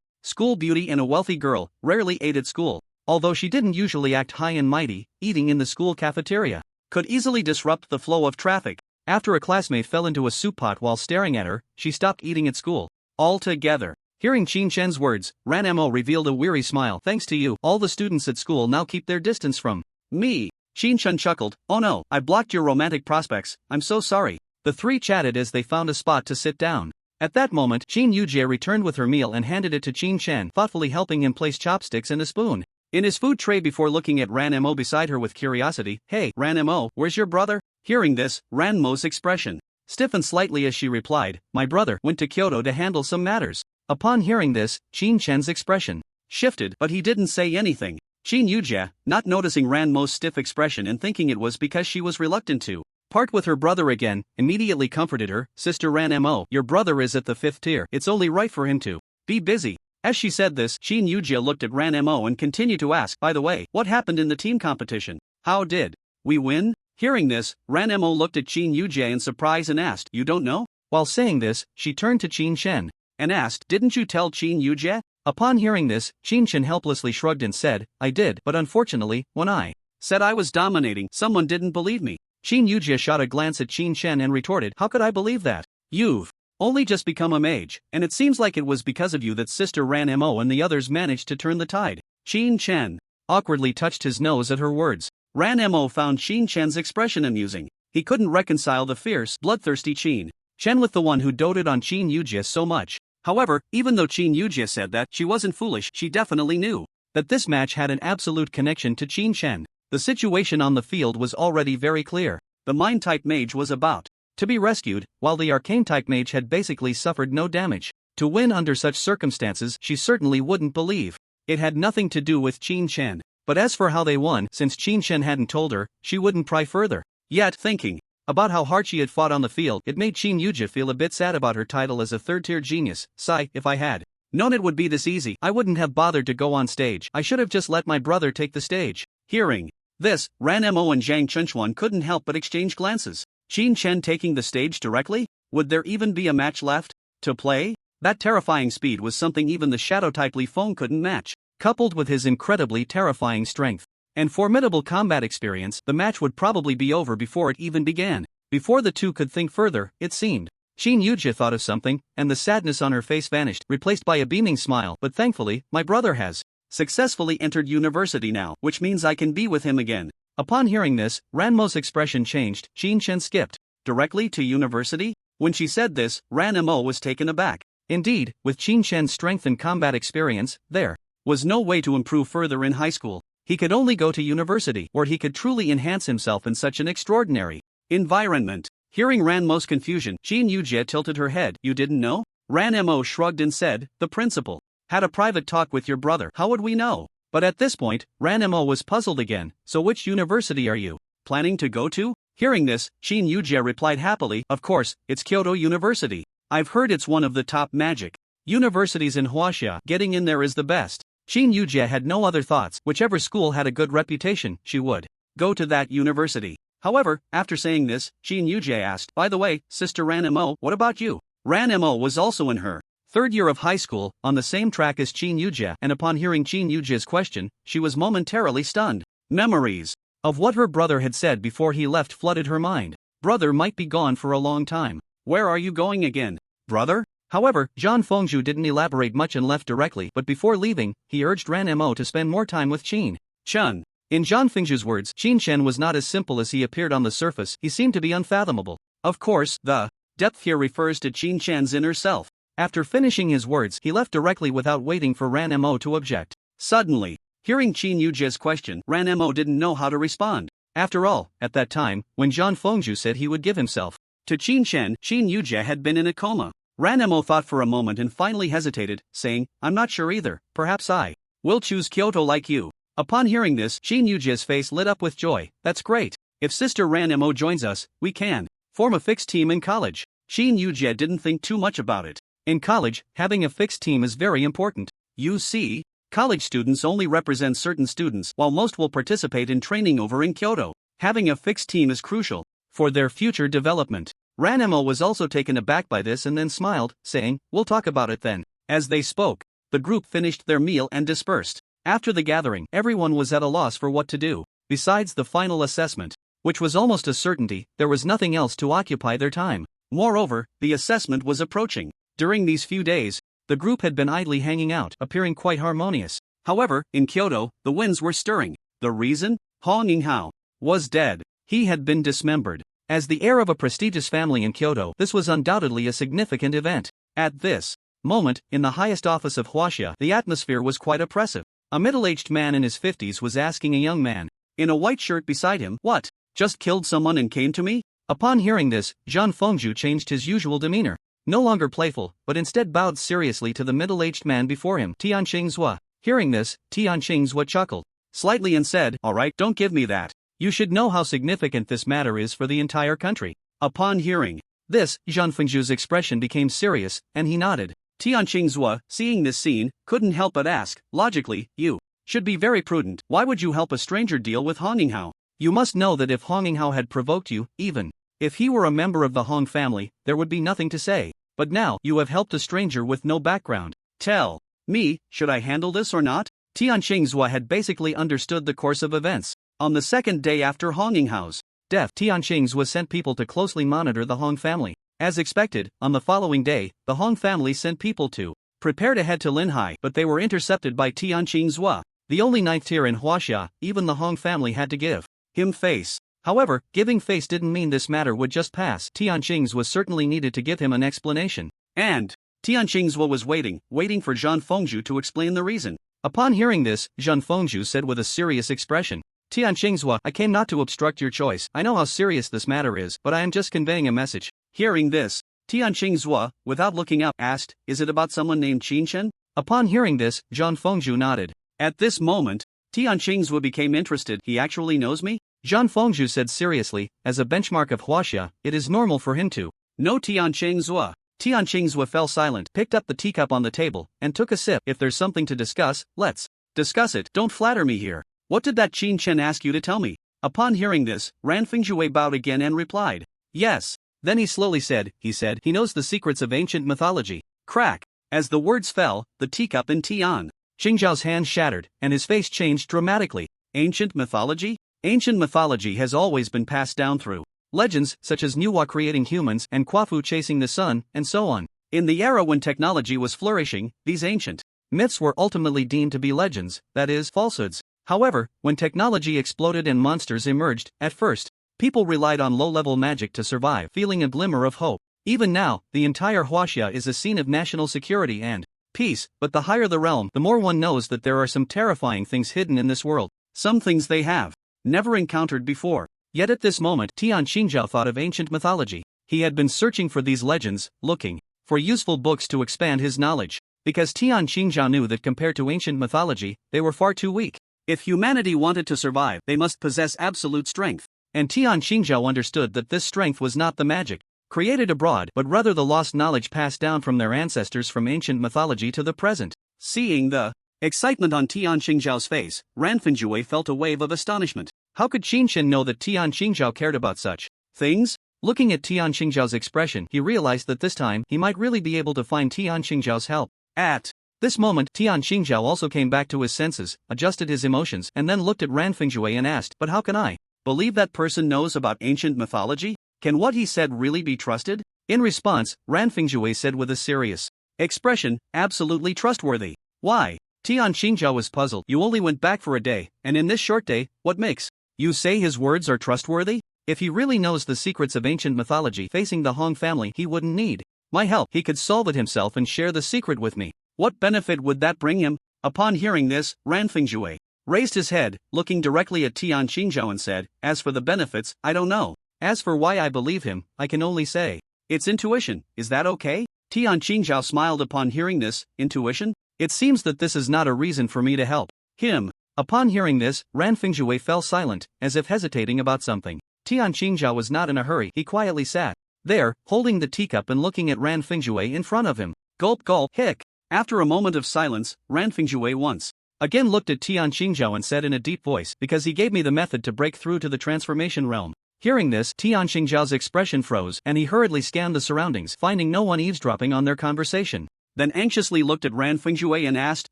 school beauty and a wealthy girl, rarely ate at school. Although she didn't usually act high and mighty, eating in the school cafeteria could easily disrupt the flow of traffic. After a classmate fell into a soup pot while staring at her, she stopped eating at school altogether. Hearing Qin Shen's words, Ranmo revealed a weary smile. "Thanks to you, all the students at school now keep their distance from me." Qin Shen chuckled, "Oh no, I blocked your romantic prospects, I'm so sorry." The three chatted as they found a spot to sit down. At that moment, Qin Yujie returned with her meal and handed it to Qin Shen, thoughtfully helping him place chopsticks and a spoon in his food tray before looking at Ranmo beside her with curiosity. "Hey, Ranmo, where's your brother?" Hearing this, Ranmo's expression stiffened slightly as she replied, "My brother went to Kyoto to handle some matters. Upon hearing this, Qin Chen's expression shifted, but he didn't say anything. Qin Yujia, not noticing Ranmo's stiff expression and thinking it was because she was reluctant to part with her brother again, immediately comforted her. Sister Ranmo, your brother is at the 5th tier. It's only right for him to be busy. As she said this, Qin Yujia looked at Ranmo and continued to ask, by the way, what happened in the team competition? How did we win? Hearing this, Ranmo looked at Qin Yujia in surprise and asked, you don't know? While saying this, she turned to Qin Chen and asked, didn't you tell Qin Yujia? Upon hearing this, Qin Chen helplessly shrugged and said, I did, but unfortunately, when I said I was dominating, someone didn't believe me. Qin Yujia shot a glance at Qin Chen and retorted, how could I believe that? You've only just become a mage, and it seems like it was because of you that Sister Ranmo and the others managed to turn the tide. Qin Chen awkwardly touched his nose at her words. Ranmo found Qin Chen's expression amusing. He couldn't reconcile the fierce, bloodthirsty Qin Chen with the one who doted on Qin Yujia so much. However, even though Qin Yujia said that she wasn't foolish, she definitely knew that this match had an absolute connection to Qin Chen. The situation on the field was already very clear. The Mind-type mage was about to be rescued, while the Arcane-type mage had basically suffered no damage. To win under such circumstances, she certainly wouldn't believe it had nothing to do with Qin Chen. But as for how they won, since Qin Chen hadn't told her, she wouldn't pry further. Yet, thinking about how hard she had fought on the field, it made Qin Yujia feel a bit sad about her title as a third-tier genius. Sigh, if I had known it would be this easy, I wouldn't have bothered to go on stage. I should have just let my brother take the stage. Hearing this, Ranmo and Zhang Chunchuan couldn't help but exchange glances. Qin Chen taking the stage directly? Would there even be a match left to play? That terrifying speed was something even the Shadow-type Li Feng couldn't match. Coupled with his incredibly terrifying strength and formidable combat experience, the match would probably be over before it even began. Before the two could think further, it seemed Qin Yujia thought of something, and the sadness on her face vanished, replaced by a beaming smile. But thankfully, my brother has successfully entered university now, which means I can be with him again. Upon hearing this, Ranmo's expression changed. Qin Chen skipped directly to university? When she said this, Ranmo was taken aback. Indeed, with Qin Chen's strength and combat experience, there was no way to improve further in high school. He could only go to university, where he could truly enhance himself in such an extraordinary environment. Hearing Ranmo's confusion, Qin Yujia tilted her head. You didn't know? Ranmo shrugged and said, the principal had a private talk with your brother. How would we know? But at this point, Ranmo was puzzled again. So which university are you planning to go to? Hearing this, Qin Yujia replied happily, of course, it's Kyoto University. I've heard it's one of the top magic universities in Huaxia. Getting in there is the best. Qin Yujia had no other thoughts. Whichever school had a good reputation, she would go to that university. However, after saying this, Qin Yujia asked, by the way, Sister Ranmo, what about you? Ranmo was also in her third year of high school, on the same track as Qin Yujia, and upon hearing Qin Yujia's question, she was momentarily stunned. Memories of what her brother had said before he left flooded her mind. Brother might be gone for a long time. Where are you going again, brother? However, Zhang Fengzhu didn't elaborate much and left directly, but before leaving, he urged Ranmo to spend more time with Qin Chen. In Zhang Fengzhu's words, Qin Chen was not as simple as he appeared on the surface. He seemed to be unfathomable. Of course, the depth here refers to Qin Chen's inner self. After finishing his words, he left directly without waiting for Ranmo to object. Suddenly, hearing Qin Yujia's question, Ranmo didn't know how to respond. After all, at that time, when Zhang Fengzhu said he would give himself to Qin Chen, Qin Yujia had been in a coma. Ranmo thought for a moment and finally hesitated, saying, I'm not sure either. Perhaps I will choose Kyoto like you. Upon hearing this, Qin Yujia's face lit up with joy. That's great. If Sister Ranmo joins us, we can form a fixed team in college. Qin Yujia didn't think too much about it. In college, having a fixed team is very important. You see, college students only represent certain students, while most will participate in training over in Kyoto. Having a fixed team is crucial for their future development. Ranmo was also taken aback by this and then smiled, saying, we'll talk about it then. As they spoke, the group finished their meal and dispersed. After the gathering, everyone was at a loss for what to do. Besides the final assessment, which was almost a certainty, there was nothing else to occupy their time. Moreover, the assessment was approaching. During these few days, the group had been idly hanging out, appearing quite harmonious. However, in Kyoto, the winds were stirring. The reason? Hong Yinghao was dead. He had been dismembered. As the heir of a prestigious family in Kyoto, this was undoubtedly a significant event. At this moment, in the highest office of Huaxia, the atmosphere was quite oppressive. A middle-aged man in his 50s was asking a young man in a white shirt beside him, what? Just killed someone and came to me? Upon hearing this, Zhang Fengzhu changed his usual demeanor. no longer playful, but instead bowed seriously to the middle-aged man before him, Tianqing. Hearing this, Tianqing chuckled slightly and said, "Alright, don't give me that. You should know how significant this matter is for the entire country." Upon hearing this, Zhang Fengzhu's expression became serious, and he nodded. Tianqing, seeing this scene, couldn't help but ask, logically, "You should be very prudent. Why would you help a stranger deal with Honginghao? You must know that if Honginghao had provoked you, even if he were a member of the Hong family, there would be nothing to say. But now, you have helped a stranger with no background. Tell me, should I handle this or not?" Tianqing had basically understood the course of events. On the second day after Honginhao's death, Tianqing sent people to closely monitor the Hong family. As expected, on the following day, the Hong family sent people to prepare to head to Linhai, but they were intercepted by Tianqing. The only ninth tier in Huaxia, even the Hong family had to give him face. However, giving face didn't mean this matter would just pass. Tianqing certainly needed to give him an explanation. And Tianqing was waiting for Zhang Fengzhu to explain the reason. Upon hearing this, Zhang Fengzhu said with a serious expression, "Tianqing, I came not to obstruct your choice. I know how serious this matter is, but I am just conveying a message." Hearing this, Tianqing, without looking up, asked, "Is it about someone named Chen?" Upon hearing this, Zhang Fengzhu nodded. At this moment, Tianqing became interested. "He actually knows me?" Zhang Fengzhu said seriously, "As a benchmark of Huaxia, it is normal for him to know Tianqing." Tianqing fell silent, picked up the teacup on the table, and took a sip. "If there's something to discuss, let's discuss it. Don't flatter me here. What did that Chen ask you to tell me?" Upon hearing this, Ran Fengzhui bowed again and replied, "Yes." Then he slowly said, he knows the secrets of ancient mythology. Crack! As the words fell, the teacup in Tian Xinghao's hand shattered, and his face changed dramatically. Ancient mythology? Ancient mythology has always been passed down through legends, such as Nuwa creating humans and Quafu chasing the sun, and so on. In the era when technology was flourishing, these ancient myths were ultimately deemed to be legends, that is, falsehoods. However, when technology exploded and monsters emerged, at first, people relied on low-level magic to survive, feeling a glimmer of hope. Even now, the entire Huaxia is a scene of national security and peace, but the higher the realm, the more one knows that there are some terrifying things hidden in this world. Some things they have never encountered before. Yet at this moment, Tian Shingha thought of ancient mythology. He had been searching for these legends, looking for useful books to expand his knowledge. Because Tian Shingha knew that compared to ancient mythology, they were far too weak. If humanity wanted to survive, they must possess absolute strength. And Tian Shingha understood that this strength was not the magic created abroad, but rather the lost knowledge passed down from their ancestors from ancient mythology to the present. Seeing the excitement on Tian Xinghao's face, Ran Fengzhui felt a wave of astonishment. How could Chen know that Tian Xingha cared about such things? Looking at Tian Xinghao's expression, he realized that this time, he might really be able to find Tian Xinghao's help. At this moment, Tian Xingha also came back to his senses, adjusted his emotions, and then looked at Ran Fengzhui and asked, "But how can I believe that person knows about ancient mythology? Can what he said really be trusted?" In response, Ran Fengzhui said with a serious expression, "Absolutely trustworthy." Why? Tian Xingha was puzzled. "You only went back for a day, and in this short day, what makes you say his words are trustworthy? If he really knows the secrets of ancient mythology facing the Hong family, he wouldn't need my help. He could solve it himself and share the secret with me. What benefit would that bring him?" Upon hearing this, Ran Fengzhui raised his head, looking directly at Tian Xingha and said, "As for the benefits, I don't know. As for why I believe him, I can only say it's intuition. Is that okay?" Tian Xingha smiled upon hearing this. "Intuition? It seems that this is not a reason for me to help him." Upon hearing this, Ran Fengzhui fell silent, as if hesitating about something. Tian Xingha was not in a hurry. He quietly sat there, holding the teacup and looking at Ran Fengzhui in front of him. Gulp gulp, hic. After a moment of silence, Ran Fengzhui once again looked at Tian Xingha and said in a deep voice, "Because he gave me the method to break through to the transformation realm." Hearing this, Tian Xinghao's expression froze, and he hurriedly scanned the surroundings, finding no one eavesdropping on their conversation. Then anxiously looked at Ran Fengzhui and asked,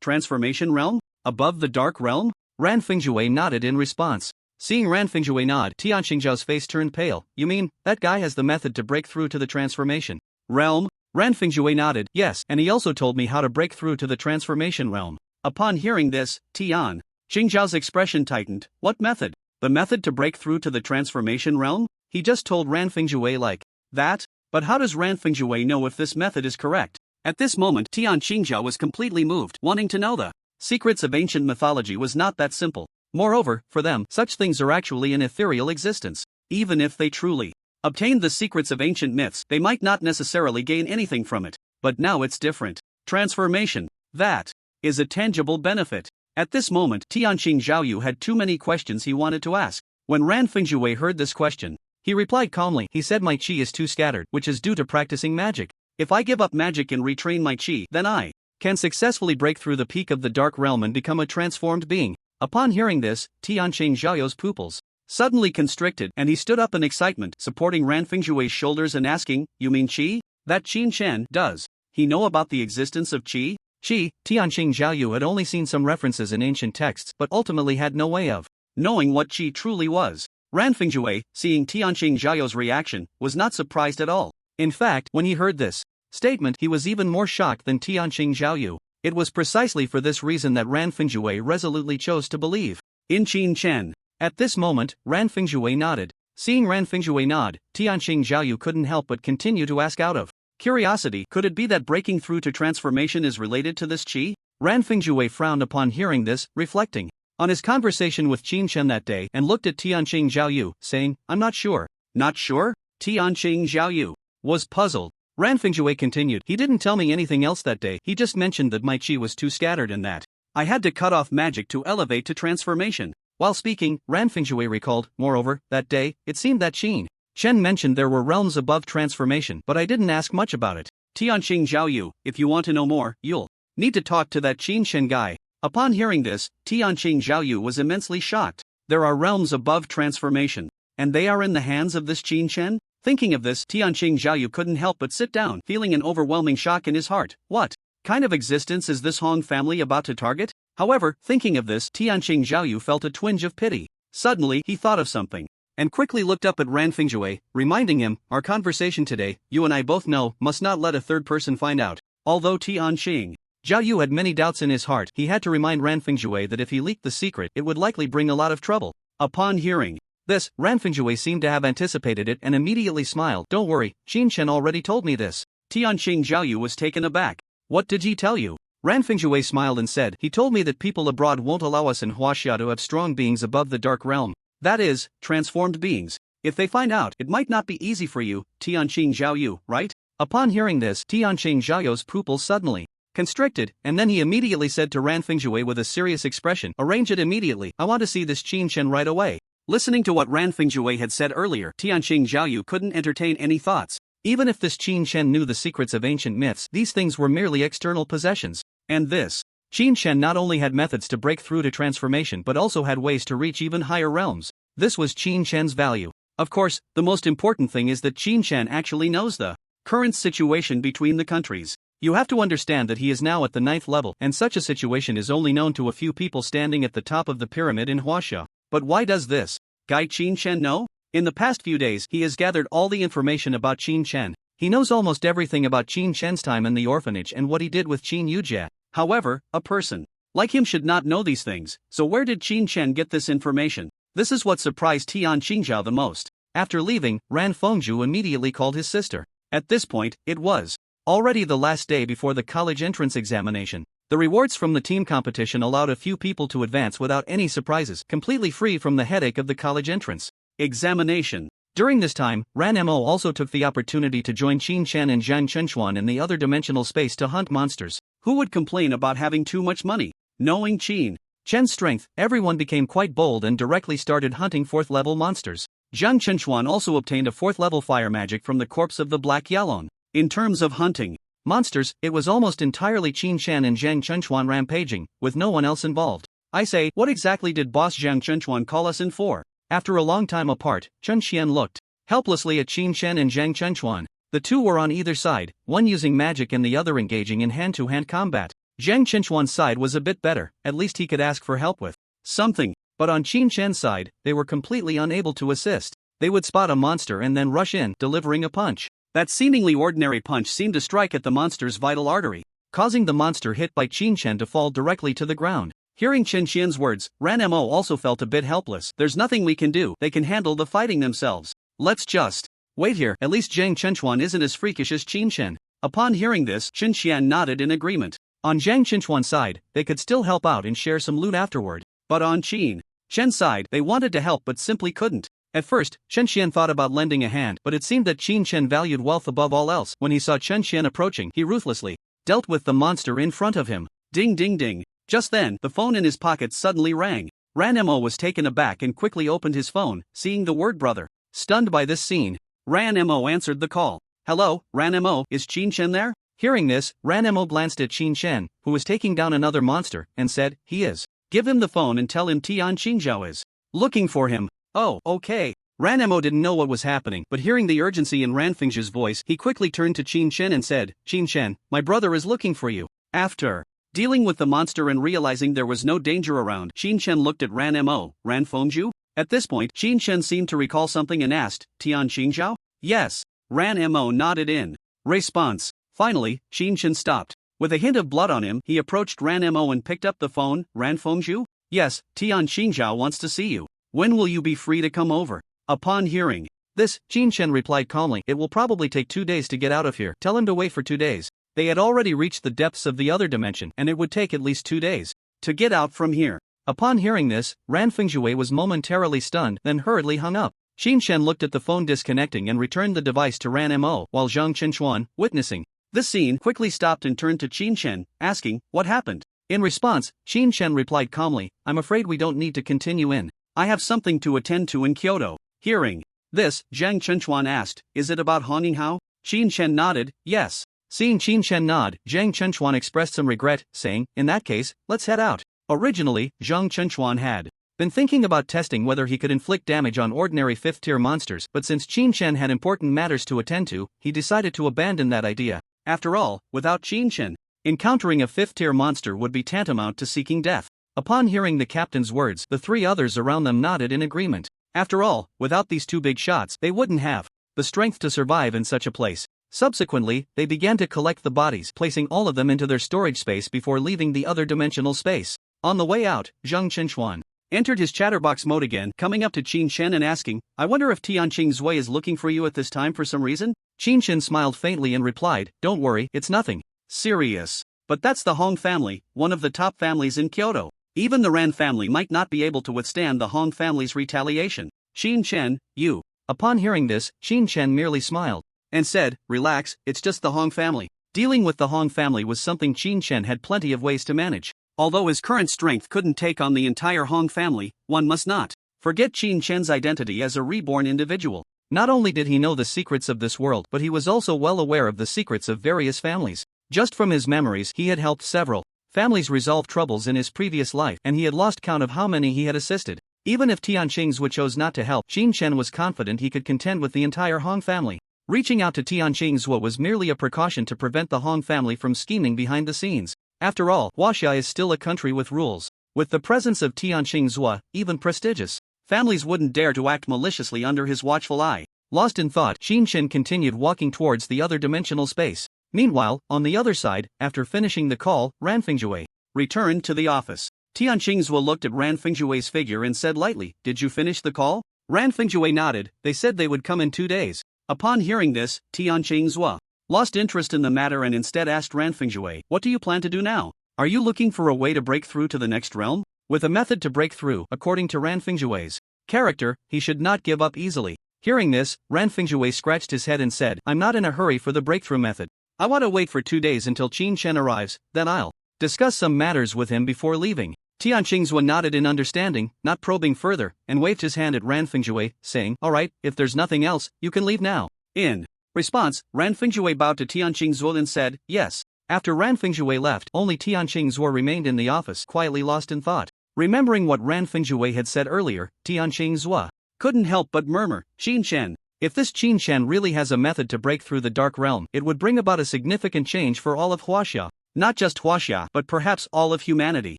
"Transformation realm? Above the dark realm?" Ran Fengzhui nodded in response. Seeing Ran Fengzhui nod, Tian Xinghao's face turned pale. "You mean, that guy has the method to break through to the transformation realm?" Ran Fengzhui nodded. "Yes, and he also told me how to break through to the transformation realm." Upon hearing this, Tian Xinghao's expression tightened. "What method? The method to break through to the transformation realm?" He just told Ran Fengzhui like that? But how does Ran Fengzhui know if this method is correct? At this moment, Tian Xingha was completely moved, wanting to know the secrets of ancient mythology was not that simple. Moreover, for them, such things are actually an ethereal existence. Even if they truly obtained the secrets of ancient myths, they might not necessarily gain anything from it. But now it's different. Transformation. That is a tangible benefit. At this moment, Tianqing Xiao had too many questions he wanted to ask. When Ran Fengjue heard this question, he replied calmly. He said, my chi is too scattered, which is due to practicing magic. If I give up magic and retrain my chi, then I can successfully break through the peak of the dark realm and become a transformed being. Upon hearing this, Tianqing Xiao's pupils suddenly constricted, and he stood up in excitement, supporting Ran Fengjue's shoulders and asking, you mean chi? That Qin Chen does he know about the existence of chi? Chi, Tianqing Xiao had only seen some references in ancient texts but ultimately had no way of knowing what chi truly was. Ran Fengjue, seeing Tianqing Xiao's reaction, was not surprised at all. In fact, when he heard this statement, he was even more shocked than Tianqing Xiao. It was precisely for this reason that Ran Fengjue resolutely chose to believe in Qin Chen. At this moment, Ran Fengjue nodded. Seeing Ran Fengjue nod, Tianqing Xiao couldn't help but continue to ask out of curiosity, could it be that breaking through to transformation is related to this chi? Ran Fengjue frowned upon hearing this, reflecting on his conversation with Qin Chen that day, and looked at Tianqing Xiao, saying, I'm not sure. Not sure? Tianqing Xiao was puzzled. Ran Fengjue continued, he didn't tell me anything else that day, he just mentioned that my chi was too scattered and that I had to cut off magic to elevate to transformation. While speaking, Ran Fengjue recalled, moreover, that day, it seemed that Chen mentioned there were realms above transformation, but I didn't ask much about it. Tianqing Xiao, if you want to know more, you'll need to talk to that Qin Chen guy. Upon hearing this, Tianqing Xiao was immensely shocked. There are realms above transformation, and they are in the hands of this Qin Chen? Thinking of this, Tianqing Xiao couldn't help but sit down, feeling an overwhelming shock in his heart. What kind of existence is this Hong family about to target? However, thinking of this, Tianqing Xiao felt a twinge of pity. Suddenly, he thought of something and quickly looked up at Ran Fengjue, reminding him, our conversation today, you and I both know, must not let a third person find out. Although Tianqing Xiao had many doubts in his heart, he had to remind Ran Fengjue that if he leaked the secret, it would likely bring a lot of trouble. Upon hearing this, Ran Fengjue seemed to have anticipated it and immediately smiled. Don't worry, Qin Chen already told me this. Tianqing Xiao was taken aback. What did he tell you? Ran Fengjue smiled and said, he told me that people abroad won't allow us in Huaxia to have strong beings above the dark realm. That is, transformed beings. If they find out, it might not be easy for you, Tianqing Xiao, right? Upon hearing this, Tianqing Xiao's pupils suddenly constricted, and then he immediately said to Ran Fengjue with a serious expression, arrange it immediately, I want to see this Qin Chen right away. Listening to what Ran Fengjue had said earlier, Tianqing Xiao couldn't entertain any thoughts. Even if this Qin Chen knew the secrets of ancient myths, these things were merely external possessions. And this Qin Chen not only had methods to break through to transformation but also had ways to reach even higher realms. This was Qin Chen's value. Of course, the most important thing is that Qin Chen actually knows the current situation between the countries. You have to understand that he is now at the 9th level, and such a situation is only known to a few people standing at the top of the pyramid in Huaxia. But why does this guy Qin Chen know? In the past few days, he has gathered all the information about Qin Chen. He knows almost everything about Qin Chen's time in the orphanage and what he did with Qin Yujie. However, a person like him should not know these things, so where did Qin Chen get this information? This is what surprised Tianqing Xiao the most. After leaving, Ran Fengju immediately called his sister. At this point, it was already the last day before the college entrance examination. The rewards from the team competition allowed a few people to advance without any surprises, completely free from the headache of the college entrance examination. During this time, Ranmo also took the opportunity to join Qin Chen and Zhang Chenchuan in the other dimensional space to hunt monsters. Who would complain about having too much money? Knowing Qin Chen's strength, everyone became quite bold and directly started hunting 4th-level monsters. Zhang Chenchuan also obtained a 4th-level fire magic from the corpse of the Black Yalong. In terms of hunting monsters, it was almost entirely Qin Chen and Zhang Chenchuan rampaging, with no one else involved. I say, what exactly did boss Zhang Chenchuan call us in for? After a long time apart, Chen Xian looked helplessly at Qin Chen and Zhang Chenchuan. The two were on either side, one using magic and the other engaging in hand-to-hand combat. Zhang Chenchuan's side was a bit better, at least he could ask for help with something. But on Qin Chen's side, they were completely unable to assist. They would spot a monster and then rush in, delivering a punch. That seemingly ordinary punch seemed to strike at the monster's vital artery, causing the monster hit by Qin Chen to fall directly to the ground. Hearing Chen Xian's words, Ranmo also felt a bit helpless. There's nothing we can do, they can handle the fighting themselves. Let's just wait here, at least Zhang Chenchuan isn't as freakish as Qin Chen. Upon hearing this, Chen Xian nodded in agreement. On Zhang Chenchuan's side, they could still help out and share some loot afterward. But on Qin Chen's side, they wanted to help but simply couldn't. At first, Chen Xian thought about lending a hand, but it seemed that Qin Chen valued wealth above all else. When he saw Chen Xian approaching, he ruthlessly dealt with the monster in front of him. Ding ding ding. Just then, the phone in his pocket suddenly rang. Ranmo was taken aback and quickly opened his phone, seeing the word brother. Stunned by this scene, Ranmo answered the call. Hello, Ranmo, is Qin Chen there? Hearing this, Ranmo glanced at Qin Chen, who was taking down another monster, and said, he is. Give him the phone and tell him Tian Shingha is looking for him. Oh, okay. Ranmo didn't know what was happening, but hearing the urgency in Ranfengzhu's voice, he quickly turned to Qin Chen and said, Qin Chen, my brother is looking for you. After dealing with the monster and realizing there was no danger around, Qin Chen looked at Ranmo. Ranfengzhu? At this point, Qin Chen seemed to recall something and asked, Tian Shingha? Yes. Ranmo nodded in response. Finally, Qin Chen stopped. With a hint of blood on him, he approached Ranmo and picked up the phone. Ranfengzhu? Yes, Tian Shingha wants to see you. When will you be free to come over? Upon hearing this, Qin Chen replied calmly, it will probably take 2 days to get out of here. Tell him to wait for 2 days. They had already reached the depths of the other dimension, and it would take at least 2 days to get out from here. Upon hearing this, Ranfengzhui was momentarily stunned, then hurriedly hung up. Qin Chen looked at the phone disconnecting and returned the device to Ranmo, while Zhang Chenchuan, witnessing this scene, quickly stopped and turned to Qin Chen, asking, what happened? In response, Qin Chen replied calmly, I'm afraid we don't need to continue in. I have something to attend to in Kyoto. Hearing this, Zhang Chenchuan asked, is it about Honginghao? Qin Chen nodded, yes. Seeing Qin Chen nod, Zhang Chenchuan expressed some regret, saying, in that case, let's head out. Originally, Zhang Chenchuan had been thinking about testing whether he could inflict damage on ordinary 5th-tier monsters, but since Qin Chen had important matters to attend to, he decided to abandon that idea. After all, without Qin Chen, encountering a 5th-tier monster would be tantamount to seeking death. Upon hearing the captain's words, the 3 others around them nodded in agreement. After all, without these 2 big shots, they wouldn't have the strength to survive in such a place. Subsequently, they began to collect the bodies, placing all of them into their storage space before leaving the other dimensional space. On the way out, Zhang Chenchuan entered his chatterbox mode again, coming up to Qin Chen and asking, I wonder if Tianqing Zui is looking for you at this time for some reason? Qin Chen smiled faintly and replied, don't worry, it's nothing serious. But that's the Hong family, one of the top families in Kyoto. Even the Ran family might not be able to withstand the Hong family's retaliation. Qin Chen, you. Upon hearing this, Qin Chen merely smiled and said, relax, it's just the Hong family. Dealing with the Hong family was something Qin Chen had plenty of ways to manage. Although his current strength couldn't take on the entire Hong family, one must not forget Qin Chen's identity as a reborn individual. Not only did he know the secrets of this world, but he was also well aware of the secrets of various families. Just from his memories, he had helped several families resolve troubles in his previous life, and he had lost count of how many he had assisted. Even if Tianqing Zui chose not to help, Qin Chen was confident he could contend with the entire Hong family. Reaching out to Tianqing Zui was merely a precaution to prevent the Hong family from scheming behind the scenes. After all, Huaxia is still a country with rules. With the presence of Tianqing Zui, even prestigious families wouldn't dare to act maliciously under his watchful eye. Lost in thought, Qin Chen continued walking towards the other dimensional space. Meanwhile, on the other side, after finishing the call, Ranfengzhui returned to the office. Tianqing Zui looked at Ranfengzhui's figure and said lightly, did you finish the call? Ranfengzhui nodded, they said they would come in 2 days. Upon hearing this, Tianqing Zui lost interest in the matter and instead asked Ranfengzhui, what do you plan to do now? Are you looking for a way to break through to the next realm? With a method to break through, according to Ranfengzhui's character, he should not give up easily. Hearing this, Ranfengzhui scratched his head and said, I'm not in a hurry for the breakthrough method. I want to wait for 2 days until Qin Chen arrives, then I'll discuss some matters with him before leaving. Tianqing Zui nodded in understanding, not probing further, and waved his hand at Ranfengzhui, saying, alright, if there's nothing else, you can leave now. In response, Ranfengzhui bowed to Tianqing Zui and said, yes. After Ranfengzhui left, only Tianqing Zui remained in the office, quietly lost in thought. Remembering what Ranfengzhui had said earlier, Tianqing Zui couldn't help but murmur, Qin Chen. If this Qin Chen really has a method to break through the dark realm, it would bring about a significant change for all of Huaxia. Not just Huaxia, but perhaps all of humanity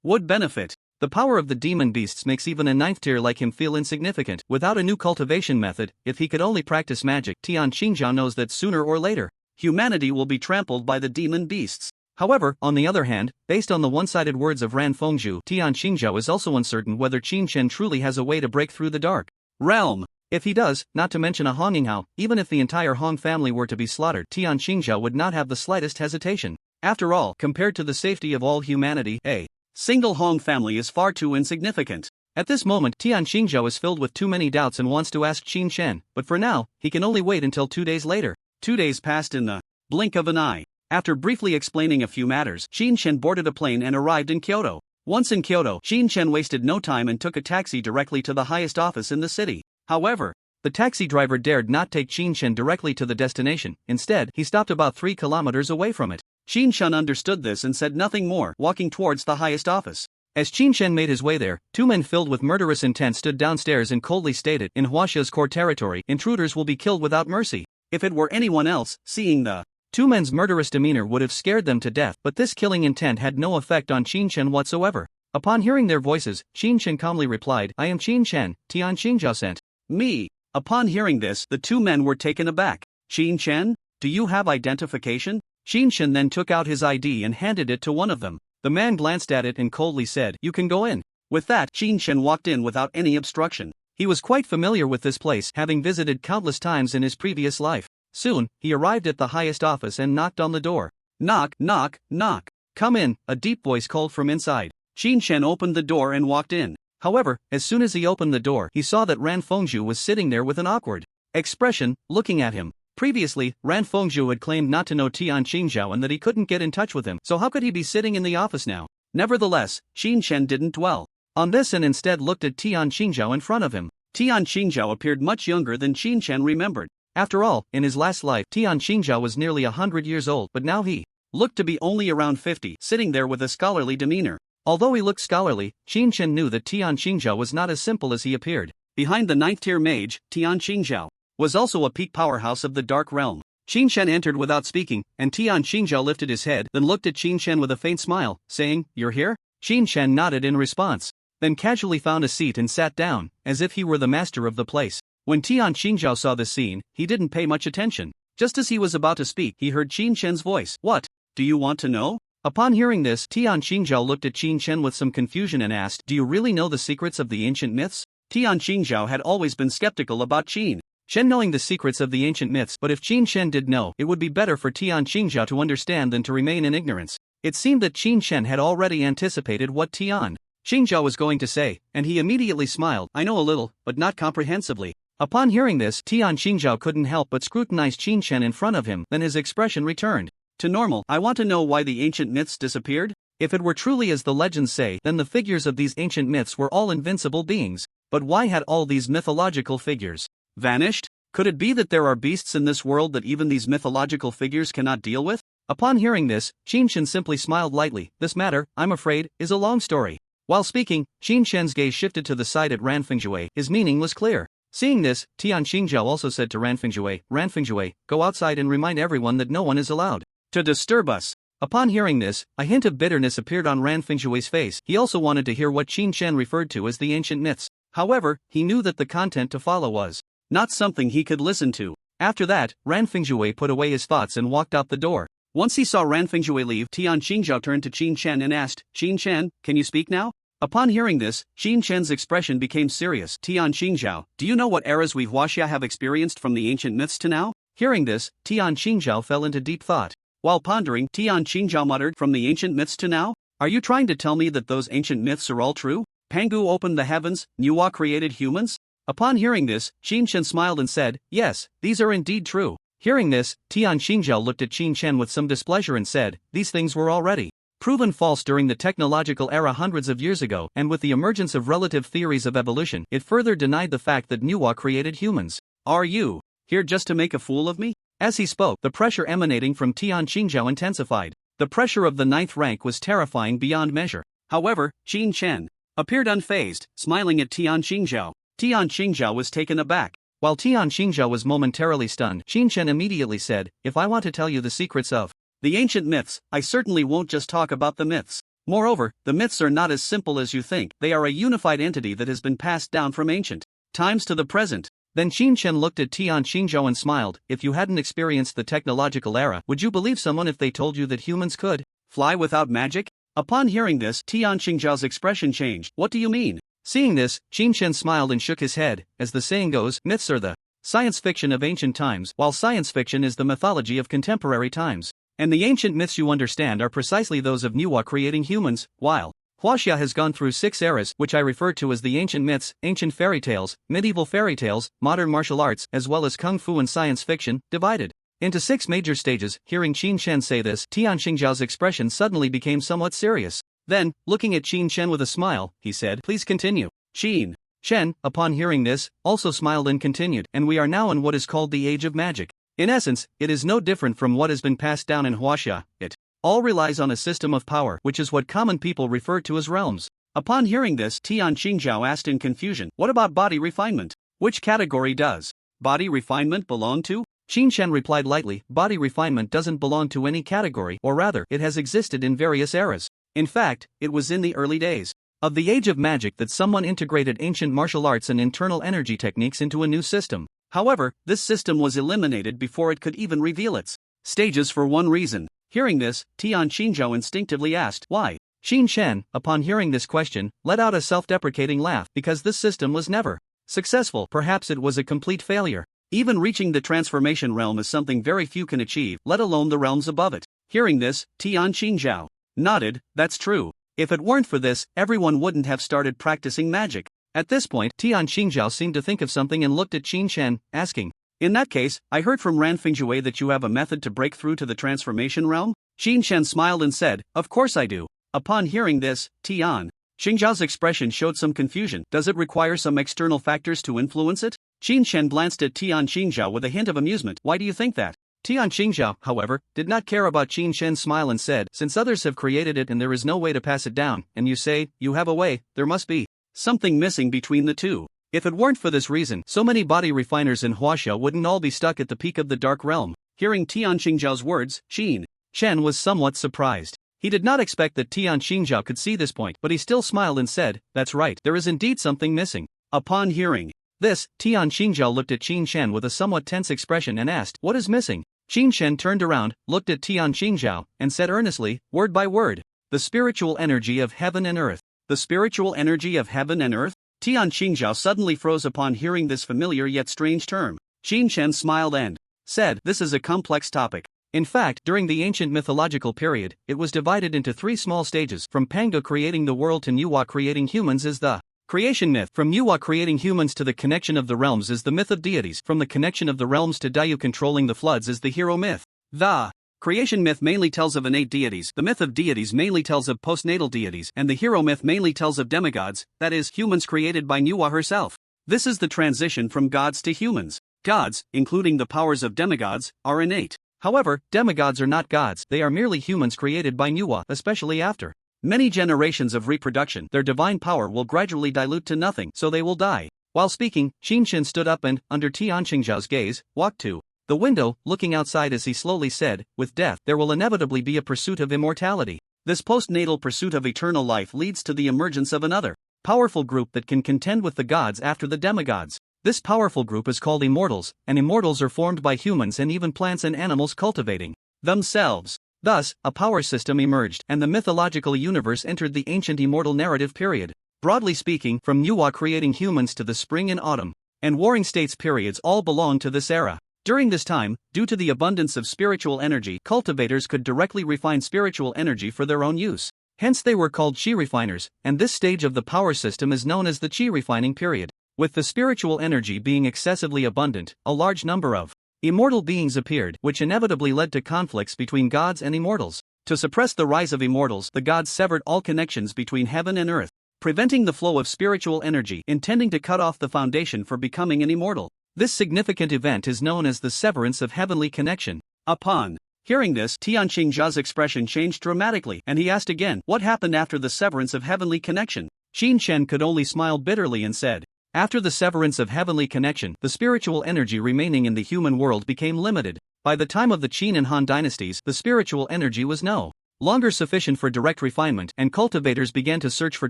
would benefit. The power of the demon beasts makes even a 9th tier like him feel insignificant. Without a new cultivation method, if he could only practice magic, Tian Shingha knows that sooner or later, humanity will be trampled by the demon beasts. However, on the other hand, based on the one-sided words of Ranfengzhu, Tian Shingha is also uncertain whether Qin Chen truly has a way to break through the dark realm. If he does, not to mention a Honginghao, even if the entire Hong family were to be slaughtered, Tian Shingha would not have the slightest hesitation. After all, compared to the safety of all humanity, a single Hong family is far too insignificant. At this moment, Tian Shingha is filled with too many doubts and wants to ask Qin Shen, but for now, he can only wait until 2 days later. 2 days passed in the blink of an eye. After briefly explaining a few matters, Qin Shen boarded a plane and arrived in Kyoto. Once in Kyoto, Qin Shen wasted no time and took a taxi directly to the highest office in the city. However, the taxi driver dared not take Qin Shen directly to the destination. Instead, he stopped about 3 kilometers away from it. Qin Shen understood this and said nothing more, walking towards the highest office. As Qin Shen made his way there, 2 men filled with murderous intent stood downstairs and coldly stated, "In Huaxia's core territory, intruders will be killed without mercy." If it were anyone else, seeing the 2 men's murderous demeanor would have scared them to death, but this killing intent had no effect on Qin Shen whatsoever. Upon hearing their voices, Qin Shen calmly replied, "I am Qin Shen, Tian Shingha sent me." Upon hearing this, the 2 men were taken aback. "Qin Shen, do you have identification?" Qin Shen then took out his ID and handed it to one of them. The man glanced at it and coldly said, "You can go in." With that, Qin Shen walked in without any obstruction. He was quite familiar with this place, having visited countless times in his previous life. Soon, he arrived at the highest office and knocked on the door. "Knock, knock, knock. Come in," a deep voice called from inside. Qin Shen opened the door and walked in. However, as soon as he opened the door, he saw that Ran Fengzhu was sitting there with an awkward expression, looking at him. Previously, Ran Fengzhu had claimed not to know Tian Shingha and that he couldn't get in touch with him, so how could he be sitting in the office now? Nevertheless, Qin Shen didn't dwell on this and instead looked at Tian Shingha in front of him. Tian Shingha appeared much younger than Qin Shen remembered. After all, in his last life, Tian Shingha was nearly 100 years old, but now he looked to be only around 50, sitting there with a scholarly demeanor. Although he looked scholarly, Qin Shen knew that Tian Shingha was not as simple as he appeared. Behind the 9th-tier mage, Tian Shingha was also a peak powerhouse of the Dark Realm. Qin Shen entered without speaking, and Tian Shingha lifted his head, then looked at Qin Shen with a faint smile, saying, "You're here?" Qin Shen nodded in response, then casually found a seat and sat down, as if he were the master of the place. When Tian Shingha saw this scene, he didn't pay much attention. Just as he was about to speak, he heard Qin Shen's voice. "What? Do you want to know?" Upon hearing this, Tian Shingha looked at Qin Shen with some confusion and asked, "Do you really know the secrets of the ancient myths?" Tian Shingha had always been skeptical about Qin Shen knowing the secrets of the ancient myths, but if Qin Shen did know, it would be better for Tian Shingha to understand than to remain in ignorance. It seemed that Qin Shen had already anticipated what Tian Shingha was going to say, and he immediately smiled. "I know a little, but not comprehensively." Upon hearing this, Tian Shingha couldn't help but scrutinize Qin Shen in front of him, then his expression returned to normal. "I want to know why the ancient myths disappeared." If it were truly as the legends say, then the figures of these ancient myths were all invincible beings. But why had all these mythological figures vanished? Could it be that there are beasts in this world that even these mythological figures cannot deal with? Upon hearing this, Qin Shen simply smiled lightly. "This matter, I'm afraid, is a long story." While speaking, Qin Shen's gaze shifted to the side at Ran Fengzhu. His meaning was clear. Seeing this, Tian Shingha also said to Ran Fengzhu, "Go outside and remind everyone that no one is allowed to disturb us." Upon hearing this, a hint of bitterness appeared on Ran Fengzhu's face. He also wanted to hear what Qin Shen referred to as the ancient myths. However, he knew that the content to follow was not something he could listen to. After that, Ran Fengzhu put away his thoughts and walked out the door. Once he saw Ran Fengzhu leave, Tian Shingha turned to Qin Shen and asked, "Qin Shen, can you speak now?" Upon hearing this, Qin Shen's expression became serious. "Tian Shingha, do you know what eras we Huaxia have experienced from the ancient myths to now?" Hearing this, Tian Shingha fell into deep thought. While pondering, Tian Shingha muttered, "From the ancient myths to now? Are you trying to tell me that those ancient myths are all true? Pangu opened the heavens, Nuwa created humans?" Upon hearing this, Qin Shen smiled and said, "Yes, these are indeed true." Hearing this, Tian Shingha looked at Qin Shen with some displeasure and said, "These things were already proven false during the technological era hundreds of years ago, and with the emergence of relative theories of evolution, it further denied the fact that Nuwa created humans. Are you here just to make a fool of me?" As he spoke, the pressure emanating from Tian Shingha intensified. The pressure of the 9th rank was terrifying beyond measure. However, Qin Shen appeared unfazed, smiling at Tian Shingha. Tian Shingha was taken aback. While Tian Shingha was momentarily stunned, Qin Shen immediately said, "If I want to tell you the secrets of the ancient myths, I certainly won't just talk about the myths. Moreover, the myths are not as simple as you think. They are a unified entity that has been passed down from ancient times to the present." Then Qin Shen looked at Tian Shingha and smiled. "If you hadn't experienced the technological era, would you believe someone if they told you that humans could fly without magic?" Upon hearing this, Tian Xingjiao's expression changed. "What do you mean?" Seeing this, Qin Shen smiled and shook his head. As the saying goes, myths are the science fiction of ancient times, while science fiction is the mythology of contemporary times. And the ancient myths you understand are precisely those of Nuwa creating humans, while Huaxia has gone through 6 eras, which I refer to as the ancient myths, ancient fairy tales, medieval fairy tales, modern martial arts, as well as kung fu and science fiction, divided into 6 major stages. Hearing Qin Shen say this, Tian Shingha's expression suddenly became somewhat serious. Then, looking at Qin Shen with a smile, he said, "Please continue." Qin Shen, upon hearing this, also smiled and continued, "And we are now in what is called the Age of Magic. In essence, it is no different from what has been passed down in Huaxia. It all relies on a system of power, which is what common people refer to as realms." Upon hearing this, Tian Shingha asked in confusion, "What about body refinement? Which category does body refinement belong to?" Qin Shen replied lightly, "Body refinement doesn't belong to any category, or rather, it has existed in various eras. In fact, it was in the early days of the Age of Magic that someone integrated ancient martial arts and internal energy techniques into a new system. However, this system was eliminated before it could even reveal its stages for one reason." Hearing this, Tian Shingha instinctively asked, "Why?" Qin Shen, upon hearing this question, let out a self-deprecating laugh, "Because this system was never successful. Perhaps it was a complete failure. Even reaching the transformation realm is something very few can achieve, let alone the realms above it." Hearing this, Tian Shingha nodded, "That's true. If it weren't for this, everyone wouldn't have started practicing magic." At this point, Tian Shingha seemed to think of something and looked at Qin Shen, asking, "In that case, I heard from Ran Fingjue that you have a method to break through to the transformation realm?" Qin Shen smiled and said, "Of course I do." Upon hearing this, Tian Shingha's expression showed some confusion. "Does it require some external factors to influence it?" Qin Shen glanced at Tian Shingha with a hint of amusement. "Why do you think that?" Tian Shingha, however, did not care about Qin Shen's smile and said, "Since others have created it and there is no way to pass it down, and you say, you have a way, there must be something missing between the two. If it weren't for this reason, so many body refiners in Huaxia wouldn't all be stuck at the peak of the Dark Realm." Hearing Tian Shingha's words, Qin Shen was somewhat surprised. He did not expect that Tian Shingha could see this point, but he still smiled and said, "That's right, there is indeed something missing." Upon hearing this, Tian Shingha looked at Qin Shen with a somewhat tense expression and asked, "What is missing?" Qin Shen turned around, looked at Tian Shingha, and said earnestly, word by word, "The spiritual energy of heaven and earth." The spiritual energy of heaven and earth? Tian Shingha suddenly froze upon hearing this familiar yet strange term. Qin Shen smiled and said, "This is a complex topic." In fact, during the ancient mythological period, it was divided into 3 small stages. From Panga creating the world to Nuwa creating humans is the creation myth. From Nuwa creating humans to the connection of the realms is the myth of deities. From the connection of the realms to Dayu controlling the floods is the hero myth. The creation myth mainly tells of innate deities, the myth of deities mainly tells of postnatal deities, and the hero myth mainly tells of demigods, that is, humans created by Nuwa herself. This is the transition from gods to humans. Gods, including the powers of demigods, are innate. However, demigods are not gods, they are merely humans created by Nuwa, especially after many generations of reproduction. Their divine power will gradually dilute to nothing, so they will die. While speaking, Qin Shen stood up and, under Tian Shingha's gaze, walked to the window, looking outside as he slowly said, "With death, there will inevitably be a pursuit of immortality. This postnatal pursuit of eternal life leads to the emergence of another powerful group that can contend with the gods after the demigods. This powerful group is called immortals, and immortals are formed by humans and even plants and animals cultivating themselves. Thus, a power system emerged, and the mythological universe entered the ancient immortal narrative period. Broadly speaking, from Nuwa creating humans to the spring and autumn and warring states periods all belong to this era. During this time, due to the abundance of spiritual energy, cultivators could directly refine spiritual energy for their own use. Hence they were called chi refiners, and this stage of the power system is known as the chi refining period. With the spiritual energy being excessively abundant, a large number of immortal beings appeared, which inevitably led to conflicts between gods and immortals. To suppress the rise of immortals, the gods severed all connections between heaven and earth, preventing the flow of spiritual energy, intending to cut off the foundation for becoming an immortal. This significant event is known as the severance of heavenly connection. Upon hearing this, Tian Shingha's expression changed dramatically, and he asked again, "What happened after the severance of heavenly connection?" Qin Shen could only smile bitterly and said, "After the severance of heavenly connection, the spiritual energy remaining in the human world became limited. By the time of the Qin and Han dynasties, the spiritual energy was no longer sufficient for direct refinement, and cultivators began to search for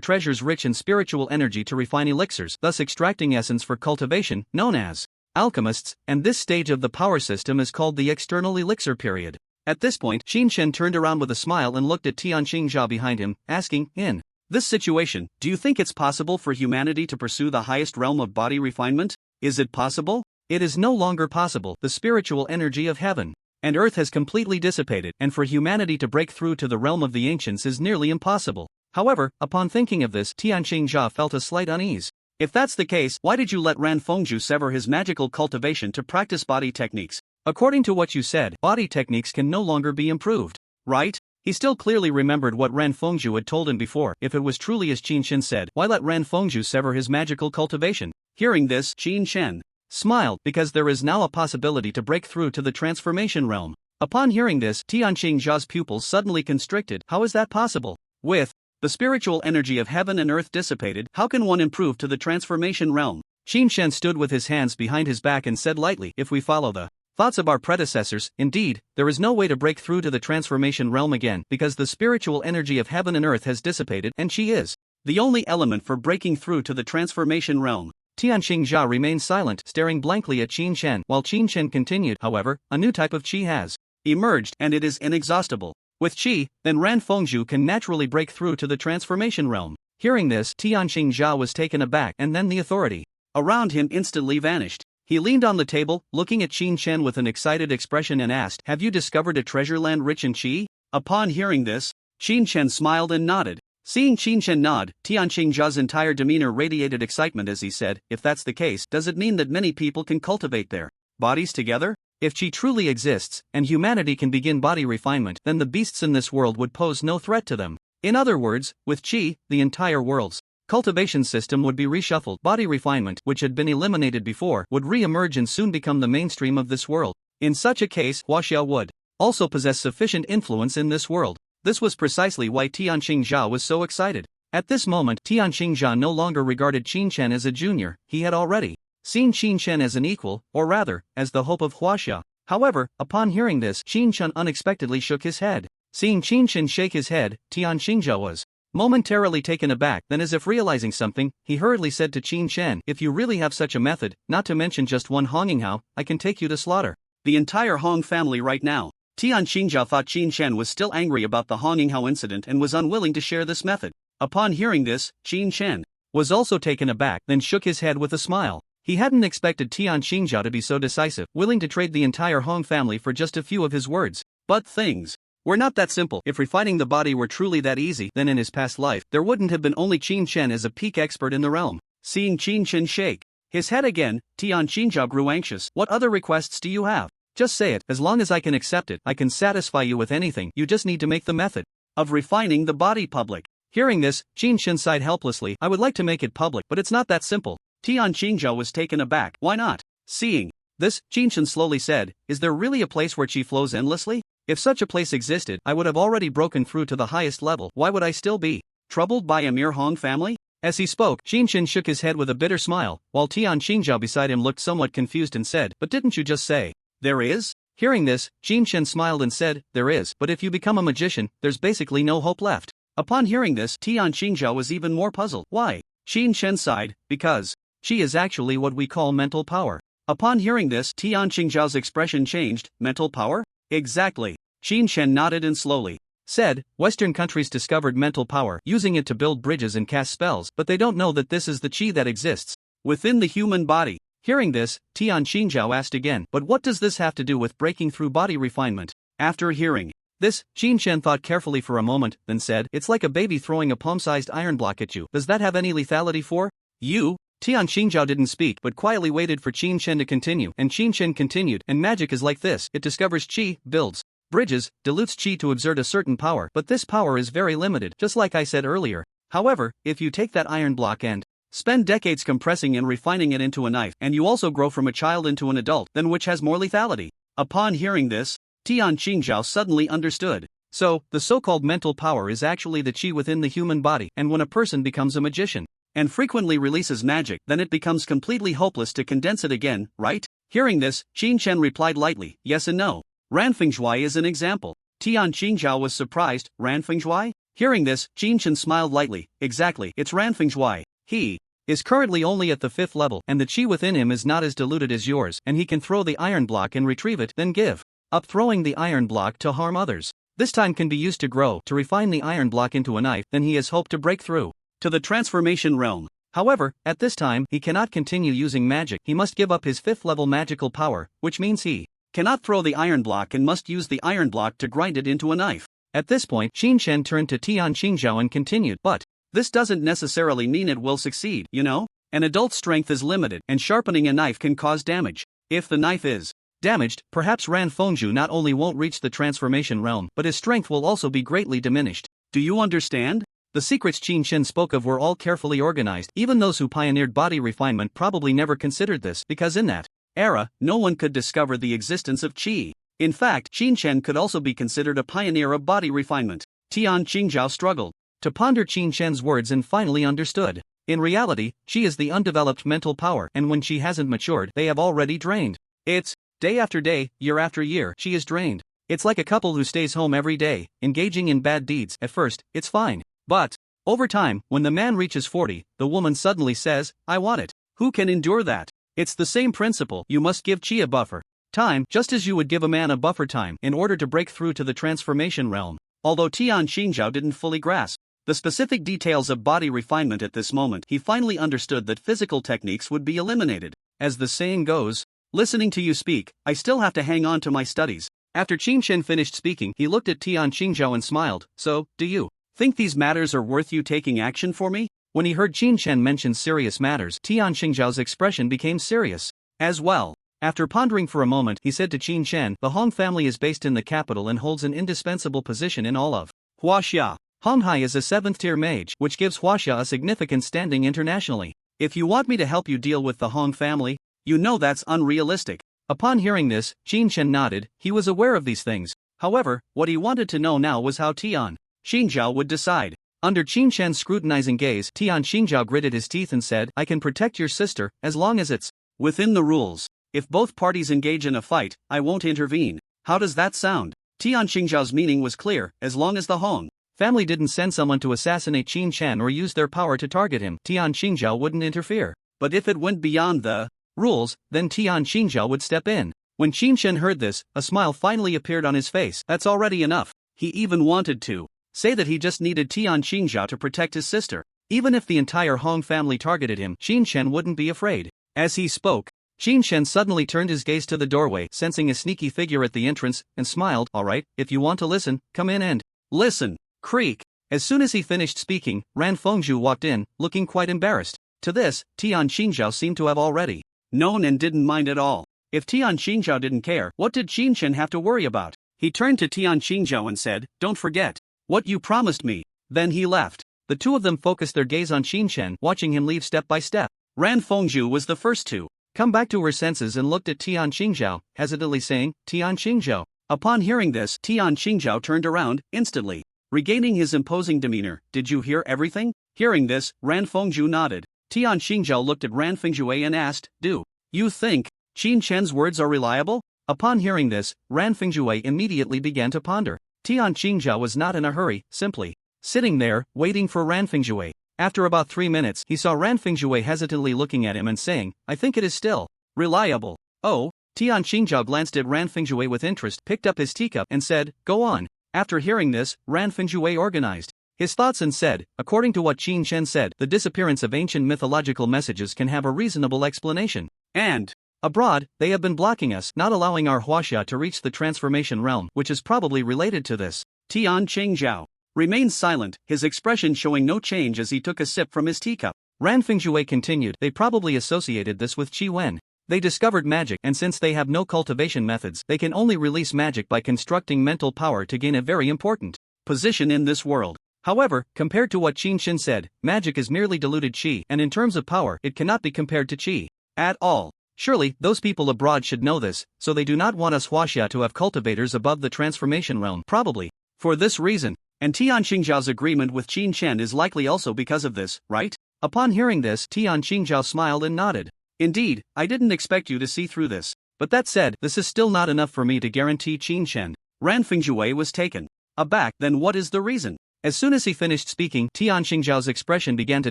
treasures rich in spiritual energy to refine elixirs, thus extracting essence for cultivation, known as alchemists, and this stage of the power system is called the external elixir period." At this point, Qin Shen turned around with a smile and looked at Tian Shingha behind him, asking, "In this situation, do you think it's possible for humanity to pursue the highest realm of body refinement? Is it possible?" "It is no longer possible. The spiritual energy of heaven and earth has completely dissipated, and for humanity to break through to the realm of the ancients is nearly impossible. However, upon thinking of this, Tian Shingha felt a slight unease. If that's the case, why did you let Ran Fengzhu sever his magical cultivation to practice body techniques? According to what you said, body techniques can no longer be improved, right? He still clearly remembered what Ran Fengzhu had told him before. If it was truly as Qin Shen said, why let Ran Fengzhu sever his magical cultivation? Hearing this, Qin Shen smiled, because there is now a possibility to break through to the transformation realm. Upon hearing this, Tianqing Zha's pupils suddenly constricted. How is that possible? With the spiritual energy of heaven and earth dissipated, how can one improve to the transformation realm? Qin Shen stood with his hands behind his back and said lightly, if we follow the thoughts of our predecessors, indeed, there is no way to break through to the transformation realm again, because the spiritual energy of heaven and earth has dissipated, and she is the only element for breaking through to the transformation realm. Tianqing Zha remained silent, staring blankly at Qin Shen, while Qin Shen continued. However, a new type of qi has emerged, and it is inexhaustible. With qi, then Ran Fengzhu can naturally break through to the transformation realm. Hearing this, Tianqing Zha was taken aback, and then the authority around him instantly vanished. He leaned on the table, looking at Qin Shen with an excited expression and asked, have you discovered a treasure land rich in qi? Upon hearing this, Qin Shen smiled and nodded. Seeing Qin Shen nod, Tianqing Zha's entire demeanor radiated excitement as he said, if that's the case, does it mean that many people can cultivate their bodies together? If qi truly exists, and humanity can begin body refinement, then the beasts in this world would pose no threat to them. In other words, with qi, the entire world's cultivation system would be reshuffled. Body refinement, which had been eliminated before, would re-emerge and soon become the mainstream of this world. In such a case, Xiao would also possess sufficient influence in this world. This was precisely why Tianqing Zha was so excited. At this moment, Tianqing Zha no longer regarded Qin Shen as a junior, he had already seen Qin Shen as an equal, or rather, as the hope of Xiao. However, upon hearing this, Qin Shen unexpectedly shook his head. Seeing Qin Shen shake his head, Tianqing Zha was momentarily taken aback, then as if realizing something, he hurriedly said to Qin Shen, if you really have such a method, not to mention just one Honginghao, I can take you to slaughter the entire Hong family right now. Tianqing Zha thought Qin Shen was still angry about the Honginghao incident and was unwilling to share this method. Upon hearing this, Qin Shen was also taken aback, then shook his head with a smile. He hadn't expected Tianqing Zha to be so decisive, willing to trade the entire Hong family for just a few of his words. But things were not that simple. If refining the body were truly that easy, then in his past life, there wouldn't have been only Qin Shen as a peak expert in the realm. Seeing Qin Shen shake his head again, Tianqing Zha grew anxious. What other requests do you have? Just say it, as long as I can accept it, I can satisfy you with anything, you just need to make the method of refining the body public. Hearing this, Qin Shen sighed helplessly, I would like to make it public, but it's not that simple. Tianqing Zha was taken aback. Why not? Seeing this, Qin Shen slowly said, is there really a place where qi flows endlessly? If such a place existed, I would have already broken through to the highest level. Why would I still be troubled by a mere Hong family? As he spoke, Qin Shen shook his head with a bitter smile, while Tianqing Zha beside him looked somewhat confused and said, but didn't you just say there is? Hearing this, Qin Shen smiled and said, there is, but if you become a magician, there's basically no hope left. Upon hearing this, Tianqing Zha was even more puzzled. Why? Qin Shen sighed, because qi is actually what we call mental power. Upon hearing this, Tianqing Zhao's expression changed. Mental power? Exactly. Qin Shen nodded and slowly said, Western countries discovered mental power, using it to build bridges and cast spells, but they don't know that this is the qi that exists within the human body. Hearing this, Tianqing Zha asked again, but what does this have to do with breaking through body refinement? After hearing this, Qin Shen thought carefully for a moment, then said, it's like a baby throwing a palm-sized iron block at you. Does that have any lethality for you? Tianqing Zha didn't speak but quietly waited for Qin Shen to continue, and Qin Shen continued, and magic is like this, it discovers qi, builds bridges, dilutes qi to exert a certain power, but this power is very limited, just like I said earlier. However, if you take that iron block and spend decades compressing and refining it into a knife, and you also grow from a child into an adult, then which has more lethality? Upon hearing this, Tianqing Zha suddenly understood. So, the so-called mental power is actually the qi within the human body, and when a person becomes a magician and frequently releases magic, then it becomes completely hopeless to condense it again, right? Hearing this, Qin Shen replied lightly, yes and no. Ranfengzhui is an example. Tianqing Zha was surprised, Ranfengzhui? Hearing this, Qin Shen smiled lightly, exactly, it's Ranfengzhui. He is currently only at the 5th level, and the qi within him is not as diluted as yours, and he can throw the iron block and retrieve it, then give up throwing the iron block to harm others. This time can be used to grow, to refine the iron block into a knife, then he has hope to break through to the transformation realm. However, at this time, he cannot continue using magic, he must give up his 5th level magical power, which means he cannot throw the iron block and must use the iron block to grind it into a knife. At this point, Qin Chen turned to Tian Shingha and continued, "But this doesn't necessarily mean it will succeed, you know? An adult's strength is limited, and sharpening a knife can cause damage. If the knife is damaged, perhaps Ran Fengzhu not only won't reach the transformation realm, but his strength will also be greatly diminished." Do you understand? The secrets Qin Chen spoke of were all carefully organized. Even those who pioneered body refinement probably never considered this, because in that era, no one could discover the existence of qi. In fact, Qin Chen could also be considered a pioneer of body refinement. Tian Qingzhao struggled to ponder Qin Chen's words and finally understood. In reality, qi is the undeveloped mental power, and when qi hasn't matured, they have already drained. It's day after day, year after year, qi is drained. It's like a couple who stays home every day, engaging in bad deeds. At first, it's fine. But over time, when the man reaches 40, the woman suddenly says, "I want it." Who can endure that? It's the same principle. You must give qi a buffer time, just as you would give a man a buffer time in order to break through to the transformation realm. Although Tian Shingzhao didn't fully grasp the specific details of body refinement at this moment, he finally understood that physical techniques would be eliminated. As the saying goes, listening to you speak, I still have to hang on to my studies. After Qin Chen finished speaking, he looked at Tian Shingzhao and smiled. "So, do you think these matters are worth you taking action for me?" When he heard Qin Chen mention serious matters, Tian Shingzhao's expression became serious as well. After pondering for a moment, he said to Qin Chen, "The Hong family is based in the capital and holds an indispensable position in all of Huaxia. Honghai is a 7th-tier mage, which gives Huaxia a significant standing internationally. If you want me to help you deal with the Hong family, you know that's unrealistic." Upon hearing this, Qin Chen nodded. He was aware of these things. However, what he wanted to know now was how Tian Shingzhao would decide. Under Qin Chen's scrutinizing gaze, Tian Shingzhao gritted his teeth and said, "I can protect your sister, as long as it's within the rules. If both parties engage in a fight, I won't intervene. How does that sound?" Tian Shingzhao's meaning was clear: as long as the Hong family didn't send someone to assassinate Qin Chen or use their power to target him, Tian Shingzhao wouldn't interfere. But if it went beyond the rules, then Tian Shingzhao would step in. When Qin Chen heard this, a smile finally appeared on his face. That's already enough. He even wanted to say that he just needed Tian Shingzhao to protect his sister. Even if the entire Hong family targeted him, Qin Chen wouldn't be afraid. As he spoke, Qin Chen suddenly turned his gaze to the doorway, sensing a sneaky figure at the entrance, and smiled. "All right, if you want to listen, come in and listen." Creak. As soon as he finished speaking, Ran Fengzhu walked in, looking quite embarrassed. To this, Tian Shingzhao seemed to have already known and didn't mind at all. If Tian Shingzhao didn't care, what did Qin Chen have to worry about? He turned to Tian Shingzhao and said, "Don't forget what you promised me." Then he left. The two of them focused their gaze on Qin Chen, watching him leave step by step. Ran Fengzhu was the first to come back to her senses and looked at Tian Shingzhao, hesitantly saying, "Tian Shingzhao." Upon hearing this, Tian Shingzhao turned around, instantly regaining his imposing demeanor. "Did you hear everything?" Hearing this, Ran Fengzhu nodded. Tian Shingzhao looked at Ran Fengzhu and asked, "Do you think Qin Chen's words are reliable?" Upon hearing this, Ran Fengzhu immediately began to ponder. Tian Shingzhao was not in a hurry, simply sitting there, waiting for Ran Fengzhu. After about 3 minutes, he saw Ran Fengzhu hesitantly looking at him and saying, "I think it is still reliable." "Oh?" Tian Shingzhao glanced at Ran Fengzhu with interest, picked up his teacup, and said, "Go on." After hearing this, Ran Fengzhu organized his thoughts and said, "According to what Qin Chen said, the disappearance of ancient mythological messages can have a reasonable explanation. And abroad, they have been blocking us, not allowing our Huaxia to reach the transformation realm, which is probably related to this." Tian Shingzhao remained silent, his expression showing no change as he took a sip from his teacup. Ran Fengzhu continued, "They probably associated this with Qi Wen. They discovered magic, and since they have no cultivation methods, they can only release magic by constructing mental power to gain a very important position in this world. However, compared to what Qin Chen said, magic is merely diluted Qi, and in terms of power, it cannot be compared to Qi at all. Surely, those people abroad should know this, so they do not want us Huaxia to have cultivators above the transformation realm, probably for this reason. And Tian Xingzhao's agreement with Qin Chen is likely also because of this, right?" Upon hearing this, Tian Xingzhao smiled and nodded. "Indeed, I didn't expect you to see through this. But that said, this is still not enough for me to guarantee Qin Chen." Ran Fengzhu was taken aback. "Then what is the reason?" As soon as he finished speaking, Tian Xingzhao's expression began to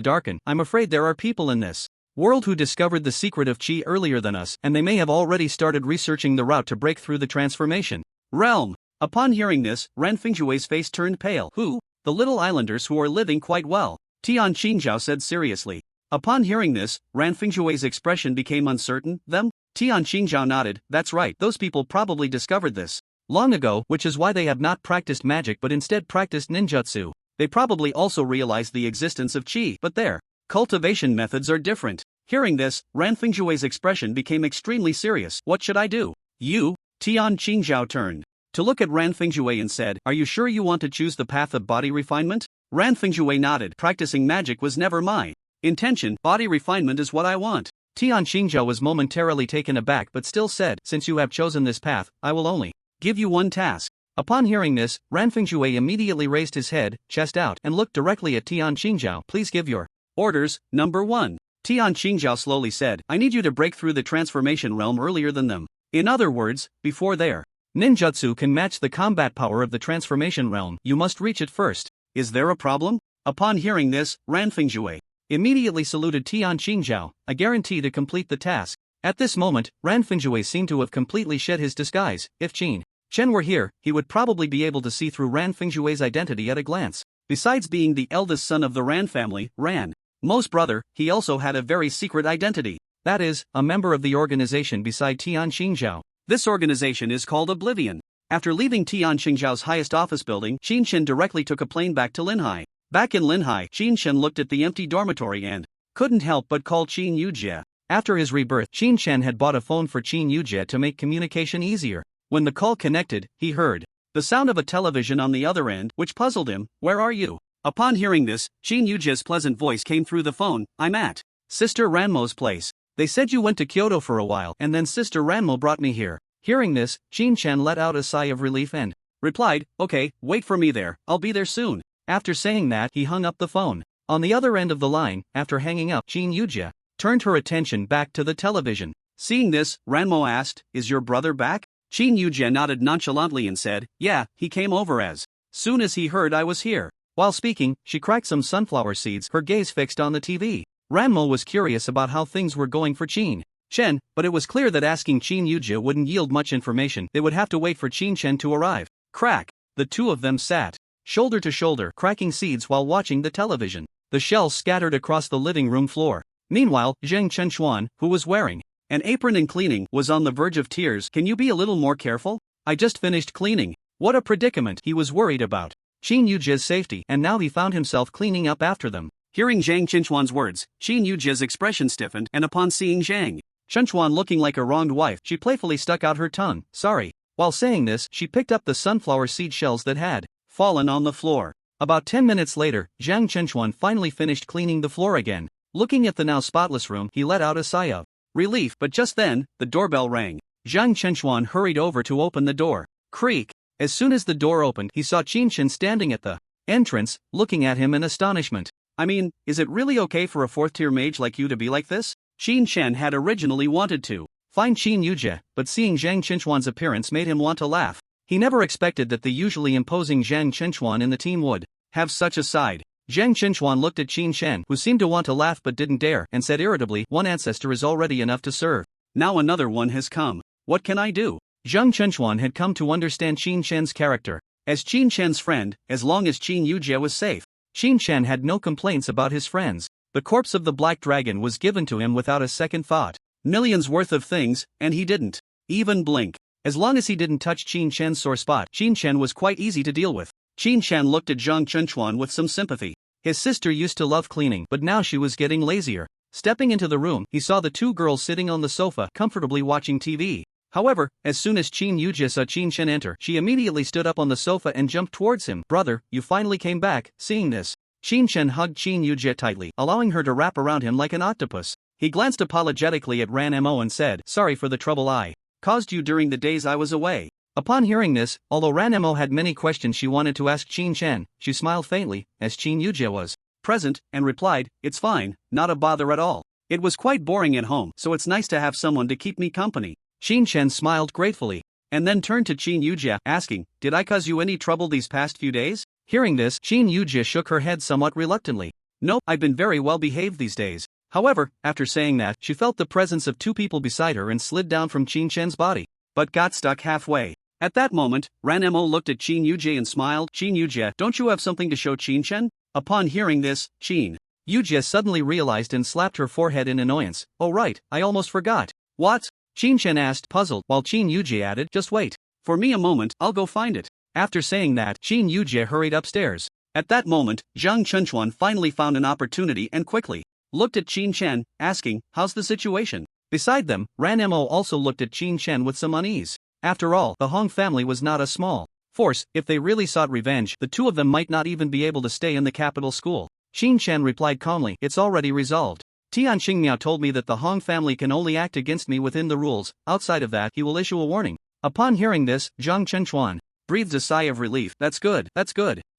darken. "I'm afraid there are people in this world who discovered the secret of Qi earlier than us, and they may have already started researching the route to break through the transformation realm." Upon hearing this, Ran Fengzhu's face turned pale. "Who?" "The little islanders who are living quite well," Tian Xingzhao said seriously. Upon hearing this, Ran Fengzhu's expression became uncertain. "Them?" Tian Xingzhao nodded. "That's right, those people probably discovered this long ago, which is why they have not practiced magic but instead practiced ninjutsu. They probably also realized the existence of qi, but their cultivation methods are different. Hearing this, Ran Fingjue's expression became extremely serious. What should I do? You? Tianqing Xiao turned to look at Ran Fingjue and said, are you sure you want to choose the path of body refinement? Ran Fingjue nodded. Practicing magic was never my intention. Body refinement is what I want. Tian Shingha was momentarily taken aback but still said, since you have chosen this path, I will only give you one task. Upon hearing this, Ran Fingjue immediately raised his head, chest out, and looked directly at Tian Shingha. Please give your orders. Number 1. Tian Shingha slowly said, I need you to break through the transformation realm earlier than them. In other words, before their ninjutsu can match the combat power of the transformation realm, you must reach it first. Is there a problem? Upon hearing this, Ran Fingjue immediately saluted Tian Shingha, a guarantee to complete the task. At this moment, Ran Fingjue seemed to have completely shed his disguise. If Chen were here, he would probably be able to see through Ran Fingjue's identity at a glance. Besides being the eldest son of the Ran family, Ranmo's brother, he also had a very secret identity. That is, a member of the organization beside Tian Shingha. This organization is called Oblivion. After leaving Tian Xingzhao's highest office building, Qin Shen directly took a plane back to Linhai. Back in Linhai, Qin Shen looked at the empty dormitory and couldn't help but call Qin Yujie. After his rebirth, Qin Shen had bought a phone for Qin Yujie to make communication easier. When the call connected, he heard the sound of a television on the other end, which puzzled him. Where are you? Upon hearing this, Qin Yujie's pleasant voice came through the phone. I'm at Sister Ranmo's place. They said you went to Kyoto for a while and then Sister Ranmo brought me here. Hearing this, Qin Shen let out a sigh of relief and replied, okay, wait for me there, I'll be there soon. After saying that, he hung up the phone. On the other end of the line, after hanging up, Qin Yujie turned her attention back to the television. Seeing this, Ranmo asked, is your brother back? Qin Yujie nodded nonchalantly and said, yeah, he came over as soon as he heard I was here. While speaking, she cracked some sunflower seeds, her gaze fixed on the TV. Ranmo was curious about how things were going for Chen, but it was clear that asking Qin Yujie wouldn't yield much information. They would have to wait for Qin Chen to arrive. Crack! The two of them sat shoulder to shoulder, cracking seeds while watching the television. The shells scattered across the living room floor. Meanwhile, Zheng Chenchuan, who was wearing an apron and cleaning, was on the verge of tears. Can you be a little more careful? I just finished cleaning. What a predicament. He was worried about Qin Yujie's safety, and now he found himself cleaning up after them. Hearing Zhang Chenchuan's words, Qin Yujie's expression stiffened, and upon seeing Zhang Chenchuan looking like a wronged wife, she playfully stuck out her tongue. Sorry. While saying this, she picked up the sunflower seed shells that had fallen on the floor. About 10 minutes later, Zhang Chenchuan finally finished cleaning the floor again. Looking at the now spotless room, he let out a sigh of relief, but just then, the doorbell rang. Zhang Chenchuan hurried over to open the door. Creak! As soon as the door opened, he saw Qin Shen standing at the entrance, looking at him in astonishment. I mean, is it really okay for a fourth-tier mage like you to be like this? Qin Shen had originally wanted to find Qin Yujie, but seeing Zhang Chenchuan's appearance made him want to laugh. He never expected that the usually imposing Zhang Chenchuan in the team would have such a side. Zhang Chenchuan looked at Qin Shen, who seemed to want to laugh but didn't dare, and said irritably, one ancestor is already enough to serve. Now another one has come. What can I do? Zhang Chenchuan had come to understand Qin Shen's character. As Qin Shen's friend, as long as Qin Yujie was safe, Qin Shen had no complaints about his friends. The corpse of the Black Dragon was given to him without a second thought. Millions worth of things, and he didn't even blink. As long as he didn't touch Qin Shen's sore spot, Qin Shen was quite easy to deal with. Qin Shen looked at Zhang Chenchuan with some sympathy. His sister used to love cleaning, but now she was getting lazier. Stepping into the room, he saw the two girls sitting on the sofa, comfortably watching TV. However, as soon as Qin Yujie saw Qin Shen enter, she immediately stood up on the sofa and jumped towards him. Brother, you finally came back. Seeing this, Qin Shen hugged Qin Yujie tightly, allowing her to wrap around him like an octopus. He glanced apologetically at Ranmo and said, sorry for the trouble I caused you during the days I was away. Upon hearing this, although Ranmo had many questions she wanted to ask Qin Shen, she smiled faintly, as Qin Yujie was present, and replied, it's fine, not a bother at all. It was quite boring at home, so it's nice to have someone to keep me company. Qin Shen smiled gratefully, and then turned to Qin Yujie, asking, did I cause you any trouble these past few days? Hearing this, Qin Yujie shook her head somewhat reluctantly. Nope, I've been very well behaved these days. However, after saying that, she felt the presence of two people beside her and slid down from Qin Shen's body, but got stuck halfway. At that moment, Ranmo looked at Qin Yujie and smiled. Qin Yujie, don't you have something to show Qin Shen? Upon hearing this, Qin Yujie suddenly realized and slapped her forehead in annoyance. Oh right, I almost forgot. What? Qin Shen asked, puzzled, while Qin Yujie added, just wait. For me a moment, I'll go find it. After saying that, Qin Yujie hurried upstairs. At that moment, Zhang Chunchuan finally found an opportunity and quickly looked at Qin Chen, asking, how's the situation? Beside them, Ranmo also looked at Qin Chen with some unease. After all, the Hong family was not a small force. If they really sought revenge, the two of them might not even be able to stay in the capital school. Qin Chen replied calmly, it's already resolved. Tian Shingha told me that the Hong family can only act against me within the rules, outside of that he will issue a warning. Upon hearing this, Zhang Chunchuan breathed a sigh of relief. That's good.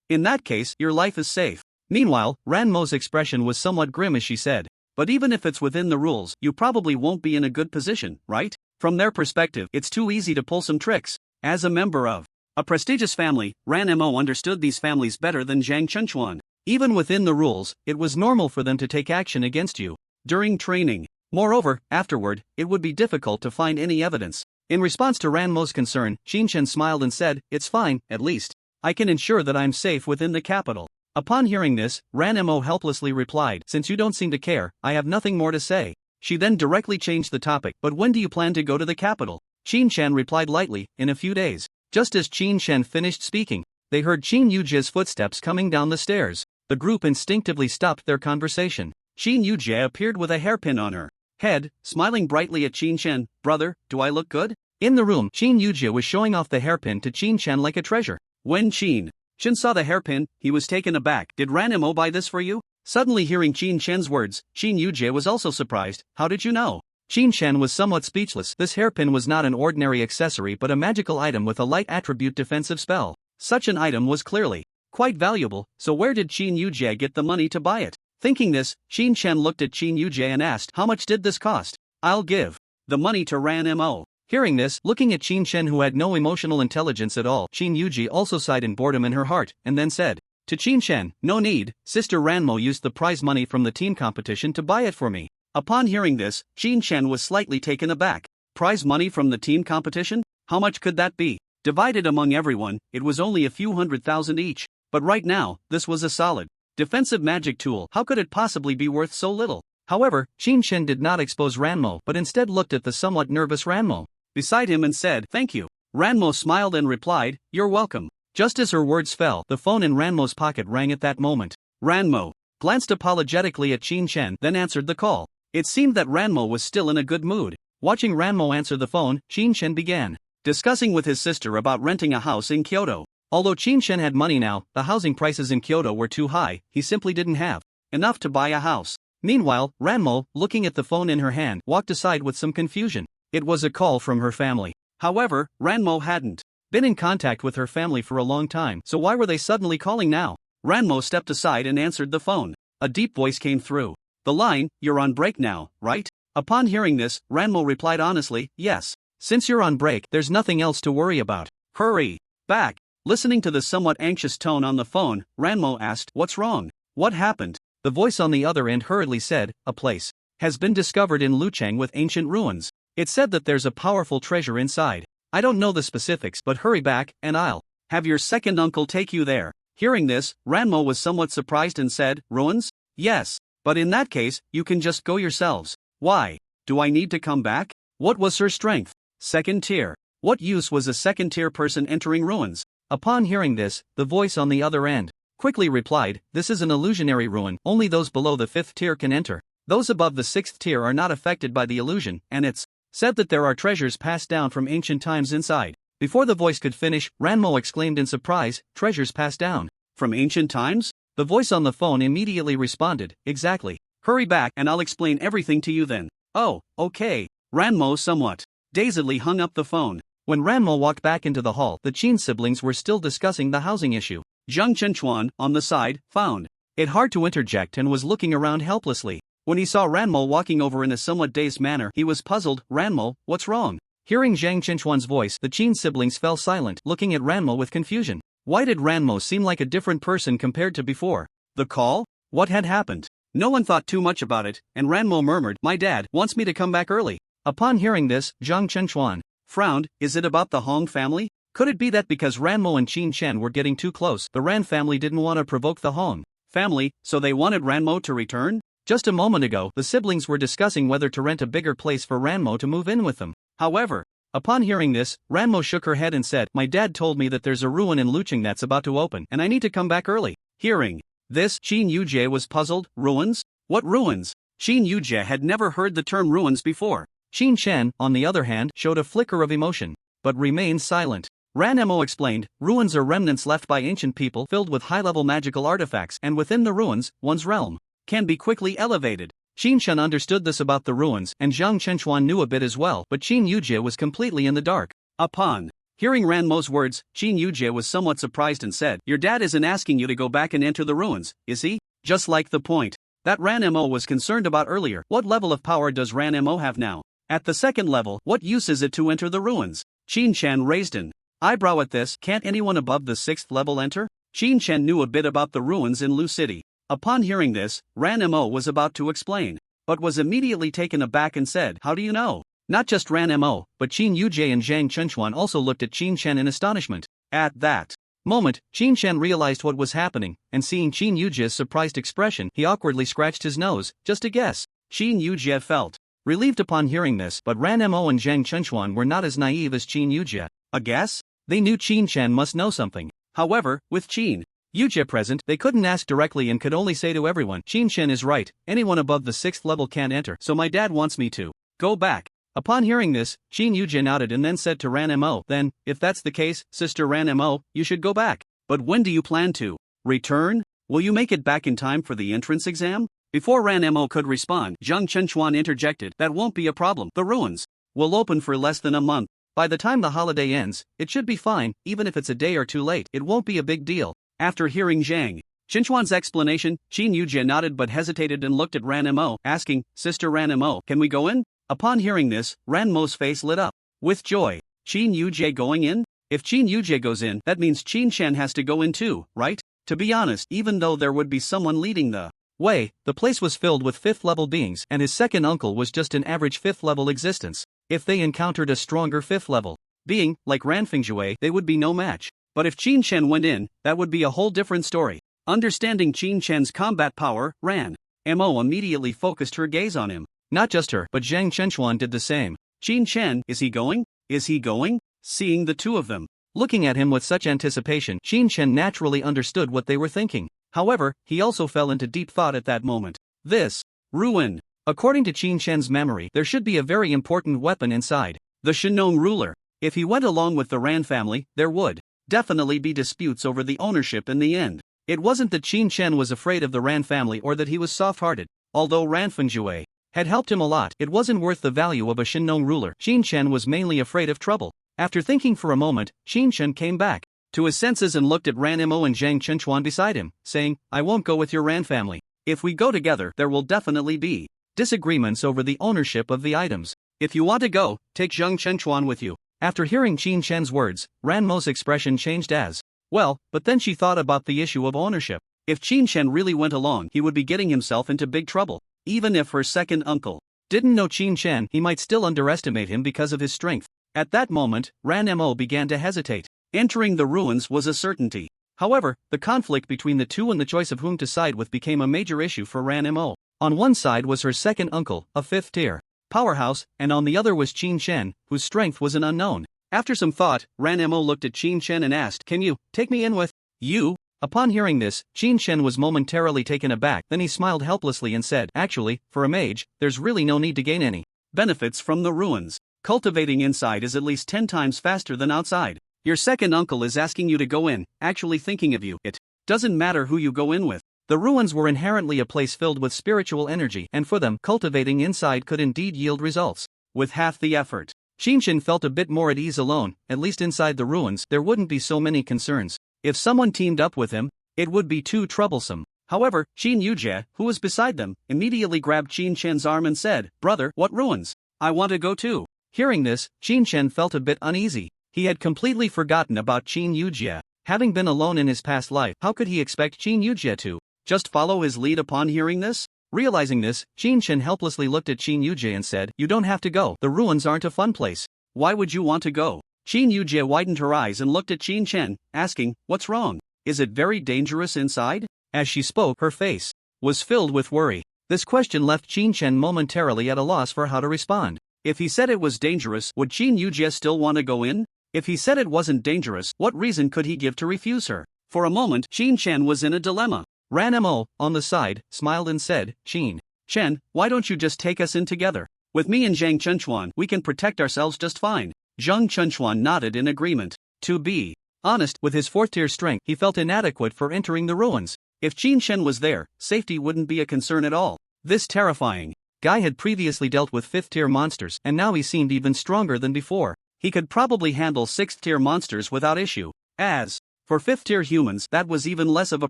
In that case, your life is safe. Meanwhile, Ranmo's expression was somewhat grim as she said, but even if it's within the rules, you probably won't be in a good position, right? From their perspective, it's too easy to pull some tricks. As a member of a prestigious family, Ranmo understood these families better than Zhang Chunchuan. Even within the rules, it was normal for them to take action against you during training. Moreover, afterward, it would be difficult to find any evidence. In response to Ranmo's concern, Qin Chen smiled and said, it's fine, at least I can ensure that I'm safe within the capital. Upon hearing this, Ranmo helplessly replied, since you don't seem to care, I have nothing more to say. She then directly changed the topic, but when do you plan to go to the capital? Qin Chen replied lightly, in a few days. Just as Qin Chen finished speaking, they heard Qin Yujie's footsteps coming down the stairs. The group instinctively stopped their conversation. Qin Yujie appeared with a hairpin on her head, smiling brightly at Qin Chen. Brother, do I look good? In the room, Qin Yujie was showing off the hairpin to Qin Chen like a treasure. When Qin Chen saw the hairpin, he was taken aback. Did Ranmo buy this for you? Suddenly hearing Qin Chen's words, Qin Yujie was also surprised. How did you know? Qin Chen was somewhat speechless. This hairpin was not an ordinary accessory but a magical item with a light attribute defensive spell. Such an item was clearly quite valuable, so where did Qin Yujie get the money to buy it? Thinking this, Qin Chen looked at Qin Yujie and asked, how much did this cost? I'll give the money to Ranmo. Hearing this, looking at Qin Chen who had no emotional intelligence at all, Qin Yujie also sighed in boredom in her heart, and then said to Qin Chen, no need, Sister Ranmo used the prize money from the team competition to buy it for me. Upon hearing this, Qin Chen was slightly taken aback. Prize money from the team competition? How much could that be? Divided among everyone, it was only a few 100,000 each. But right now, this was a solid defensive magic tool. How could it possibly be worth so little? However, Qin Chen did not expose Ranmo but instead looked at the somewhat nervous Ranmo beside him and said, thank you. Ranmo smiled and replied, you're welcome. Just as her words fell, the phone in Ranmo's pocket rang at that moment. Ranmo glanced apologetically at Qin Chen, then answered the call. It seemed that Ranmo was still in a good mood. Watching Ranmo answer the phone, Qin Chen began discussing with his sister about renting a house in Kyoto. Although Qin Chen had money now, the housing prices in Kyoto were too high. He simply didn't have enough to buy a house. Meanwhile, Ranmo, looking at the phone in her hand, walked aside with some confusion. It was a call from her family. However, Ranmo hadn't been in contact with her family for a long time, so why were they suddenly calling now? Ranmo stepped aside and answered the phone. A deep voice came through the line, you're on break now, right? Upon hearing this, Ranmo replied honestly, yes. Since you're on break, there's nothing else to worry about. Hurry back. Listening to the somewhat anxious tone on the phone, Ranmo asked, what's wrong? What happened? The voice on the other end hurriedly said, a place has been discovered in Lucheng with ancient ruins. It's said that there's a powerful treasure inside. I don't know the specifics but hurry back, and I'll have your second uncle take you there. Hearing this, Ranmo was somewhat surprised and said, ruins? Yes. But in that case, you can just go yourselves. Why? Do I need to come back? What was her strength? Second tier. What use was a second tier person entering ruins? Upon hearing this, the voice on the other end quickly replied, this is an illusionary ruin, only those below the 5th tier can enter. Those above the 6th tier are not affected by the illusion, and it's said that there are treasures passed down from ancient times inside. Before the voice could finish, Ranmo exclaimed in surprise, treasures passed down from ancient times? The voice on the phone immediately responded, exactly. Hurry back and I'll explain everything to you then. Oh, okay. Ranmo somewhat dazedly hung up the phone. When Ranmo walked back into the hall, the Qin siblings were still discussing the housing issue. Zhang Chenchuan, on the side, found it hard to interject and was looking around helplessly. When he saw Ranmo walking over in a somewhat dazed manner, he was puzzled. Ranmo, what's wrong? Hearing Zhang Chenchuan's voice, the Qin siblings fell silent, looking at Ranmo with confusion. Why did Ranmo seem like a different person compared to before? The call? What had happened? No one thought too much about it, and Ranmo murmured, my dad wants me to come back early. Upon hearing this, Zhang Chenchuan frowned. Is it about the Hong family? Could it be that because Ranmo and Qin Chen were getting too close, the Ran family didn't want to provoke the Hong family, so they wanted Ranmo to return? Just a moment ago, the siblings were discussing whether to rent a bigger place for Ranmo to move in with them. However, Upon hearing this, Ranmo shook her head and said, my dad told me that there's a ruin in Luqing that's about to open and I need to come back early. Hearing this, Qin Yujie was puzzled. Ruins? What ruins? Qin Yujie had never heard the term ruins before. Qin Chen, on the other hand, showed a flicker of emotion, but remained silent. Ranmo explained, ruins are remnants left by ancient people filled with high-level magical artifacts, and within the ruins, one's realm can be quickly elevated. Qin Chen understood this about the ruins, and Zhang Chenchuan knew a bit as well, but Qin Yujie was completely in the dark. Upon hearing Ranmo's words, Qin Yujie was somewhat surprised and said, your dad isn't asking you to go back and enter the ruins, is he? Just like the point that Ranmo was concerned about earlier. What level of power does Ranmo have now? At the second level, what use is it to enter the ruins? Qin Chen raised an eyebrow at this. Can't anyone above the 6th level enter? Qin Chen knew a bit about the ruins in Lu City. Upon hearing this, Ranmo was about to explain, but was immediately taken aback and said, how do you know? Not just Ranmo, but Qin Yujie and Zhang Chenchuan also looked at Qin Chen in astonishment. At that moment, Qin Chen realized what was happening, and seeing Qin Yujie's surprised expression, he awkwardly scratched his nose. Just a guess. Qin Yujie felt relieved upon hearing this, but Ranmo and Zhang Chenchuan were not as naive as Qin Yujie. A guess? They knew Qin Chen must know something. However, with Qin Yujie present, they couldn't ask directly and could only say to everyone, Qin Chen is right, anyone above the 6th level can't enter, so my dad wants me to go back. Upon hearing this, Qin Yujie nodded and then said to Ranmo, then, if that's the case, Sister Ranmo, you should go back. But when do you plan to return? Will you make it back in time for the entrance exam? Before Ranmo could respond, Zhang Chenchuan interjected, that won't be a problem, the ruins will open for less than a month. By the time the holiday ends, it should be fine, even if it's a day or two late, it won't be a big deal. After hearing Zhang Chenchuan's explanation, Qin Yujie nodded but hesitated and looked at Ranmo, asking, Sister Ranmo, can we go in? Upon hearing this, Ranmo's face lit up with joy. Qin Yujie going in? If Qin Yujie goes in, that means Qin Chen has to go in too, right? To be honest, even though there would be someone leading the way, the place was filled with 5th level beings, and his second uncle was just an average 5th level existence. If they encountered a stronger 5th level being, like Ran Fengjue, they would be no match. But if Qin Chen went in, that would be a whole different story. Understanding Qin Chen's combat power, Ran Mo immediately focused her gaze on him. Not just her, but Zhang Chenchuan did the same. Qin Chen, is he going? Is he going? Seeing the two of them looking at him with such anticipation, Qin Chen naturally understood what they were thinking. However, he also fell into deep thought at that moment. This ruin. According to Qin Chen's memory, there should be a very important weapon inside. The Shinong ruler. If he went along with the Ran family, there would definitely be disputes over the ownership in the end. It wasn't that Qin Chen was afraid of the Ran family or that he was soft-hearted. Although Ran Fengjue had helped him a lot, it wasn't worth the value of a Shinong ruler. Qin Chen was mainly afraid of trouble. After thinking for a moment, Qin Chen came back to his senses and looked at Ranmo and Zhang Chenchuan beside him, saying, I won't go with your Ran family. If we go together, there will definitely be disagreements over the ownership of the items. If you want to go, take Zhang Chenchuan with you. After hearing Qin Chen's words, Ranmo's expression changed as well, but then she thought about the issue of ownership. If Qin Chen really went along, he would be getting himself into big trouble. Even if her second uncle didn't know Qin Chen, he might still underestimate him because of his strength. At that moment, Ranmo began to hesitate. Entering the ruins was a certainty. However, the conflict between the two and the choice of whom to side with became a major issue for Ranmo. On one side was her second uncle, a 5th-tier powerhouse, and on the other was Qin Chen, whose strength was an unknown. After some thought, Ranmo looked at Qin Chen and asked, Can you take me in with you? Upon hearing this, Qin Chen was momentarily taken aback, then he smiled helplessly and said, Actually, for a mage, there's really no need to gain any benefits from the ruins. Cultivating inside is at least 10 times faster than outside. Your second uncle is asking you to go in, actually thinking of you. It doesn't matter who you go in with. The ruins were inherently a place filled with spiritual energy, and for them, cultivating inside could indeed yield results with half the effort. Qin Chen felt a bit more at ease alone. At least inside the ruins, there wouldn't be so many concerns. If someone teamed up with him, it would be too troublesome. However, Qin Yujie, who was beside them, immediately grabbed Qin Chen's arm and said, Brother, what ruins? I want to go too. Hearing this, Qin Chen felt a bit uneasy. He had completely forgotten about Qin Yujie. Having been alone in his past life, how could he expect Qin Yujie to just follow his lead upon hearing this? Realizing this, Qin Chen helplessly looked at Qin Yujie and said, You don't have to go. The ruins aren't a fun place. Why would you want to go? Qin Yujie widened her eyes and looked at Qin Chen, asking, What's wrong? Is it very dangerous inside? As she spoke, her face was filled with worry. This question left Qin Chen momentarily at a loss for how to respond. If he said it was dangerous, would Qin Yujie still want to go in? If he said it wasn't dangerous, what reason could he give to refuse her? For a moment, Qin Chen was in a dilemma. Ranmo, on the side, smiled and said, Qin Chen, why don't you just take us in together? With me and Zhang Chenchuan, we can protect ourselves just fine. Zhang Chenchuan nodded in agreement. To be honest, with his 4th tier strength, he felt inadequate for entering the ruins. If Qin Chen was there, safety wouldn't be a concern at all. This terrifying guy had previously dealt with 5th tier monsters, and now he seemed even stronger than before. He could probably handle 6th tier monsters without issue. As for 5th tier humans, that was even less of a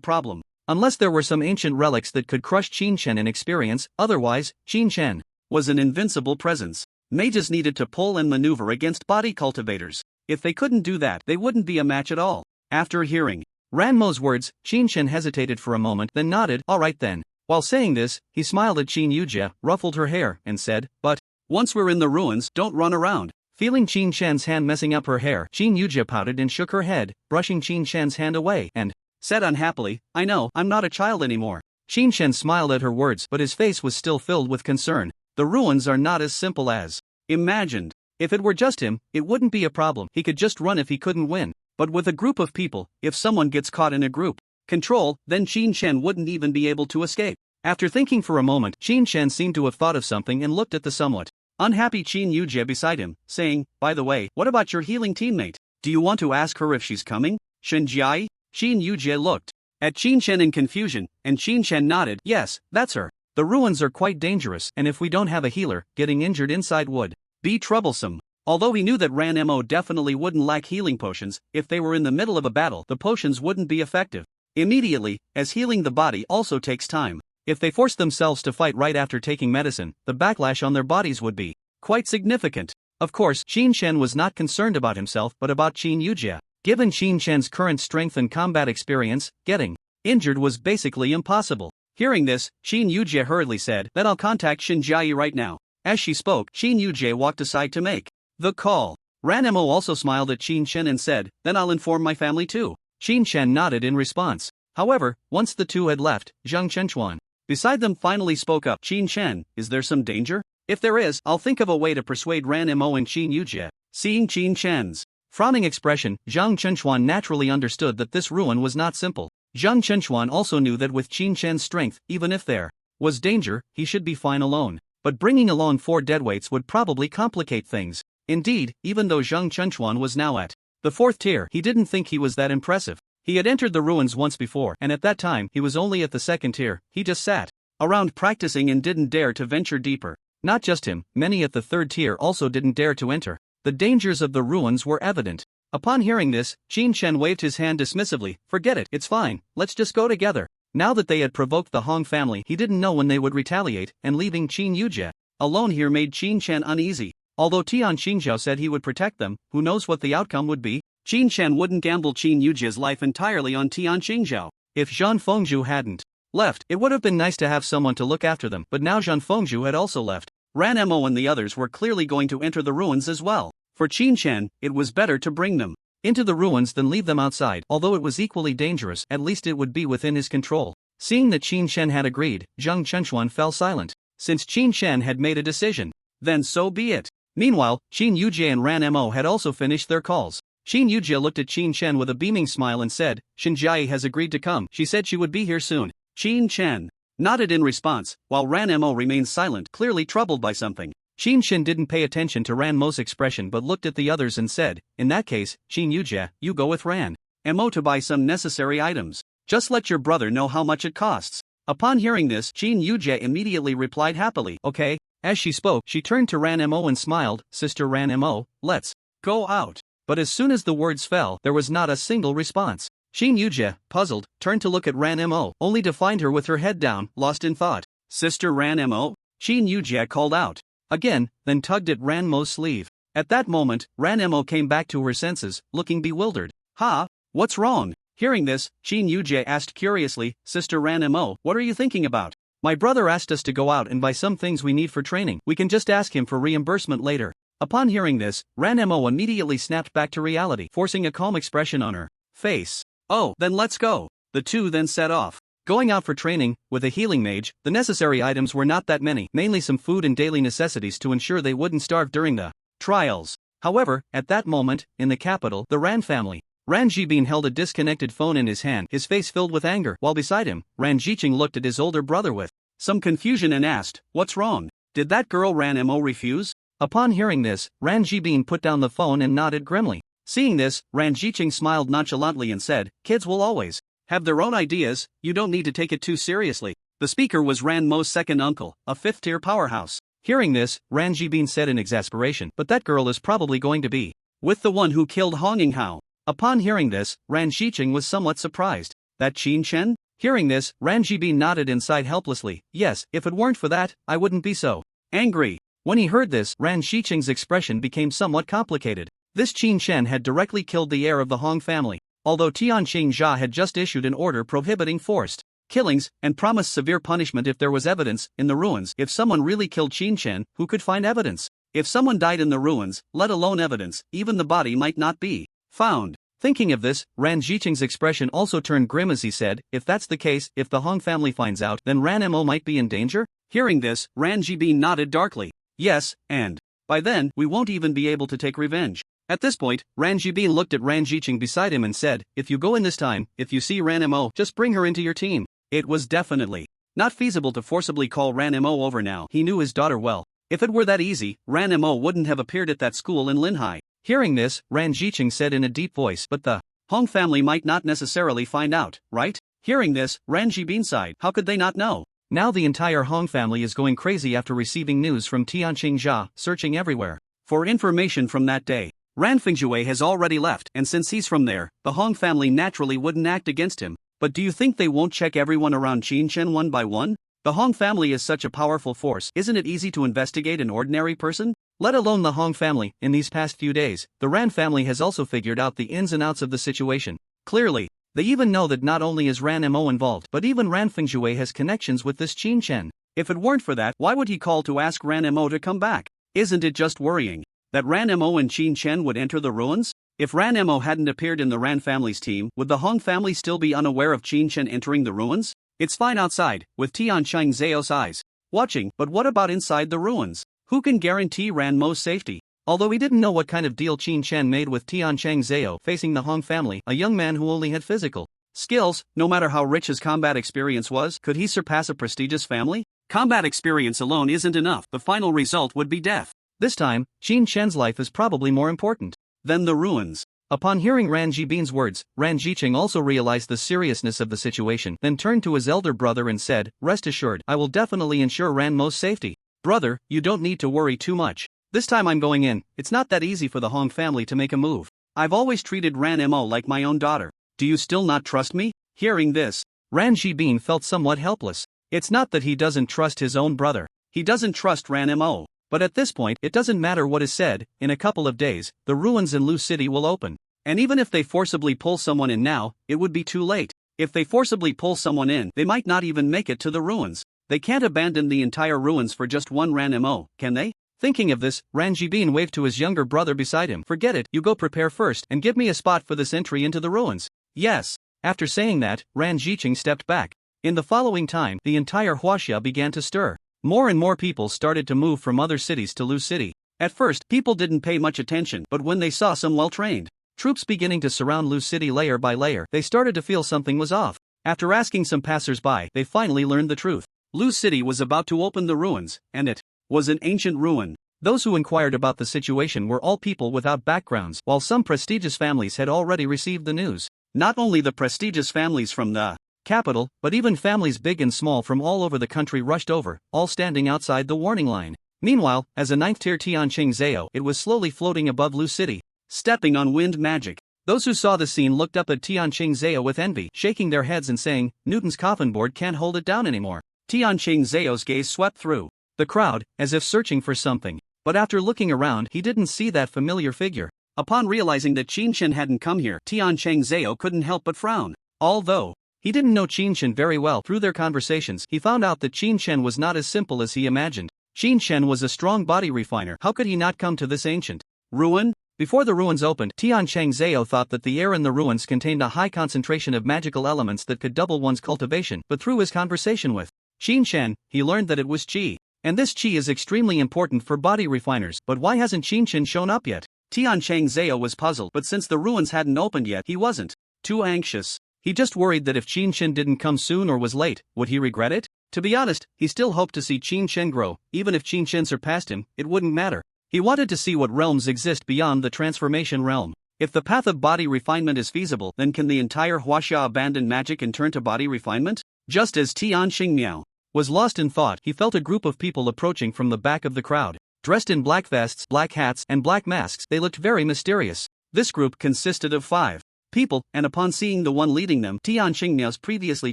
problem. Unless there were some ancient relics that could crush Qin Chen in experience, otherwise, Qin Chen was an invincible presence. Mages needed to pull and maneuver against body cultivators. If they couldn't do that, they wouldn't be a match at all. After hearing Ranmo's words, Qin Chen hesitated for a moment, then nodded, all right then. While saying this, he smiled at Qin Yujie, ruffled her hair, and said, but once we're in the ruins, don't run around. Feeling Qin Chen's hand messing up her hair, Qin Yujie pouted and shook her head, brushing Qin Chen's hand away, and said unhappily, I know, I'm not a child anymore. Qin Chen smiled at her words, but his face was still filled with concern. The ruins are not as simple as imagined. If it were just him, it wouldn't be a problem, he could just run if he couldn't win. But with a group of people, if someone gets caught in a group control, then Qin Chen wouldn't even be able to escape. After thinking for a moment, Qin Chen seemed to have thought of something and looked at the somewhat unhappy Qin Yujie beside him, saying, by the way, what about your healing teammate? Do you want to ask her if she's coming? Shenjiai? Qin Yujie looked at Qin Chen in confusion, and Qin Chen nodded, yes, that's her. The ruins are quite dangerous, and if we don't have a healer, getting injured inside would be troublesome. Although he knew that Ranmo definitely wouldn't lack healing potions, if they were in the middle of a battle, the potions wouldn't be effective immediately, as healing the body also takes time. If they forced themselves to fight right after taking medicine, the backlash on their bodies would be quite significant. Of course, Qin Chen was not concerned about himself but about Qin Yujie. Given Qin Chen's current strength and combat experience, getting injured was basically impossible. Hearing this, Qin Yujie hurriedly said that I'll contact Shenjiai right now. As she spoke, Qin Yujie walked aside to make the call. Ranmo also smiled at Qin Chen and said, then I'll inform my family too. Qin Chen nodded in response. However, once the two had left, Zhang Chenchuan beside them finally spoke up. Qin Chen, is there some danger? If there is, I'll think of a way to persuade Ranmo and Qin Yujie. Seeing Qin Chen's frowning expression, Zhang Chenchuan naturally understood that this ruin was not simple. Zhang Chenchuan also knew that with Qin Chen's strength, even if there was danger, he should be fine alone. But bringing along 4 deadweights would probably complicate things. Indeed, even though Zhang Chenchuan was now at the 4th tier, he didn't think he was that impressive. He had entered the ruins once before, and at that time he was only at the 2nd tier. He just sat around practicing and didn't dare to venture deeper. Not just him, many at the 3rd tier also didn't dare to enter. The dangers of the ruins were evident. Upon hearing this, Qin Chen waved his hand dismissively, forget it, it's fine, let's just go together. Now that they had provoked the Hong family, he didn't know when they would retaliate, and leaving Qin Yujie alone here made Qin Chen uneasy. Although Tian Shingha said he would protect them, who knows what the outcome would be? Qin Chen wouldn't gamble Qin Yujie's life entirely on Tian Shingha. If Zhan Fengzhu hadn't left, it would have been nice to have someone to look after them, but now Zhan Fengzhu had also left. Ranmo and the others were clearly going to enter the ruins as well. For Qin Chen, it was better to bring them into the ruins than leave them outside. Although it was equally dangerous, at least it would be within his control. Seeing that Qin Chen had agreed, Zhang Chenchuan fell silent. Since Qin Chen had made a decision, then so be it. Meanwhile, Qin Yujie and Ranmo had also finished their calls. Qin Yujie looked at Qin Chen with a beaming smile and said, Shenjiai has agreed to come. She said she would be here soon. Qin Chen nodded in response, while Ranmo remained silent, clearly troubled by something. Qin Chen didn't pay attention to Ranmo's expression but looked at the others and said, in that case, Qin Yujie, you go with Ranmo to buy some necessary items. Just let your brother know how much it costs. Upon hearing this, Qin Yujie immediately replied happily, okay. As she spoke, she turned to Ranmo and smiled, Sister Ranmo, let's go out. But as soon as the words fell, there was not a single response. Qin Yujie, puzzled, turned to look at Ranmo, only to find her with her head down, lost in thought. Sister Ranmo? Qin Yujie called out again, then tugged at Ranmo's sleeve. At that moment, Ranmo came back to her senses, looking bewildered. Ha? What's wrong? Hearing this, Qin Yujie asked curiously, Sister Ranmo, what are you thinking about? My brother asked us to go out and buy some things we need for training. We can just ask him for reimbursement later. Upon hearing this, Ranmo immediately snapped back to reality, forcing a calm expression on her face. Oh, then let's go. The two then set off. Going out for training, with a healing mage, the necessary items were not that many, mainly some food and daily necessities to ensure they wouldn't starve during the trials. However, at that moment, in the capital, the Ran family. Ran Jibin held a disconnected phone in his hand, his face filled with anger, while beside him, Ran Jiqing looked at his older brother with some confusion and asked, "What's wrong? Did that girl Ranmo refuse?" Upon hearing this, Ran Jibin put down the phone and nodded grimly. Seeing this, Ran Jiqing smiled nonchalantly and said, "Kids will always have their own ideas, you don't need to take it too seriously." The speaker was Ranmo's second uncle, a fifth-tier powerhouse. Hearing this, Ran Jibin said in exasperation, "But that girl is probably going to be with the one who killed Hong Yinghao." Upon hearing this, Ran Jiqing was somewhat surprised. That Chen? Hearing this, Ran Jibin nodded and sighed helplessly. "Yes, if it weren't for that, I wouldn't be so angry." When he heard this, Ran Jiqing's expression became somewhat complicated. This Chen had directly killed the heir of the Hong family, although Tianqing had just issued an order prohibiting forced killings and promised severe punishment if there was evidence in the ruins. If someone really killed Chen, who could find evidence? If someone died in the ruins, let alone evidence, even the body might not be found. Thinking of this, Ran Jiqing's expression also turned grim as he said, "If that's the case, if the Hong family finds out, then Ranmo might be in danger?" Hearing this, Ran Jibin nodded darkly. "Yes, and by then, we won't even be able to take revenge." At this point, Ran Jibin looked at Ran Jiqing beside him and said, "If you go in this time, if you see Ranmo, just bring her into your team." It was definitely not feasible to forcibly call Ranmo over now. He knew his daughter well. If it were that easy, Ranmo wouldn't have appeared at that school in Linhai. Hearing this, Ran Jiqing said in a deep voice, "But the Hong family might not necessarily find out, right?" Hearing this, Ran Jibin sighed. How could they not know? Now the entire Hong family is going crazy after receiving news from Tian Shingha, searching everywhere for information from that day. Ran Fengjue has already left, and since he's from there, the Hong family naturally wouldn't act against him. But do you think they won't check everyone around Chen one by one? The Hong family is such a powerful force, isn't it easy to investigate an ordinary person? Let alone the Hong family. In these past few days, the Ran family has also figured out the ins and outs of the situation. Clearly, they even know that not only is Ranmo involved, but even Ran Fengjue has connections with this Chen. If it weren't for that, why would he call to ask Ranmo to come back? Isn't it just worrying that Ranmo and Chen would enter the ruins? If Ranmo hadn't appeared in the Ran family's team, would the Hong family still be unaware of Chen entering the ruins? It's fine outside, with Tianqing Zhao's eyes watching, but what about inside the ruins? Who can guarantee Ranmo's safety? Although he didn't know what kind of deal Chen made with Tianqing Zhao facing the Hong family, a young man who only had physical skills, no matter how rich his combat experience was, could he surpass a prestigious family? Combat experience alone isn't enough, the final result would be death. This time, Chen's life is probably more important than the ruins. Upon hearing Ran Jibin's words, Ran Jiqing also realized the seriousness of the situation, then turned to his elder brother and said, "Rest assured, I will definitely ensure Ranmo's safety. Brother, you don't need to worry too much. This time I'm going in. It's not that easy for the Hong family to make a move. I've always treated Ranmo like my own daughter. Do you still not trust me?" Hearing this, Ran Jibin felt somewhat helpless. It's not that he doesn't trust his own brother. He doesn't trust Ranmo. But at this point, it doesn't matter what is said. In a couple of days, the ruins in Lu City will open. And even if they forcibly pull someone in now, it would be too late. If they forcibly pull someone in, they might not even make it to the ruins. They can't abandon the entire ruins for just one Ranmo, can they? Thinking of this, Ran Jibin waved to his younger brother beside him. "Forget it, you go prepare first and give me a spot for this entry into the ruins." "Yes." After saying that, Ran Jiqing stepped back. In the following time, the entire Huaxia began to stir. More and more people started to move from other cities to Lu City. At first, people didn't pay much attention, but when they saw some well-trained troops beginning to surround Lu City layer by layer, they started to feel something was off. After asking some passers-by, they finally learned the truth. Lu City was about to open the ruins, and it was an ancient ruin. Those who inquired about the situation were all people without backgrounds, while some prestigious families had already received the news. Not only the prestigious families from the capital, but even families big and small from all over the country rushed over, all standing outside the warning line. Meanwhile, as a 9th-tier Tianqing Zhao, it was slowly floating above Lu City, stepping on wind magic. Those who saw the scene looked up at Tianqing Zhao with envy, shaking their heads and saying, "Newton's coffin board can't hold it down anymore." Tianqing Zhao's gaze swept through the crowd, as if searching for something. But after looking around, he didn't see that familiar figure. Upon realizing that Chen hadn't come here, Tianqing Zhao couldn't help but frown. Although he didn't know Chen very well, through their conversations, he found out that Chen was not as simple as he imagined. Chen was a strong body refiner. How could he not come to this ancient ruin? Before the ruins opened, Xiao thought that the air in the ruins contained a high concentration of magical elements that could double one's cultivation, but through his conversation with Chen, he learned that it was qi. And this qi is extremely important for body refiners. But why hasn't Chen shown up yet? Tianqing was puzzled, but since the ruins hadn't opened yet, he wasn't too anxious. He just worried that if Chen didn't come soon or was late, would he regret it? To be honest, he still hoped to see Chen grow. Even if Chen surpassed him, it wouldn't matter. He wanted to see what realms exist beyond the transformation realm. If the path of body refinement is feasible, then can the entire Huaxia abandon magic and turn to body refinement? Just as Tianqing was lost in thought, he felt a group of people approaching from the back of the crowd. Dressed in black vests, black hats, and black masks, they looked very mysterious. This group consisted of 5 people, and upon seeing the one leading them, Tianqing's previously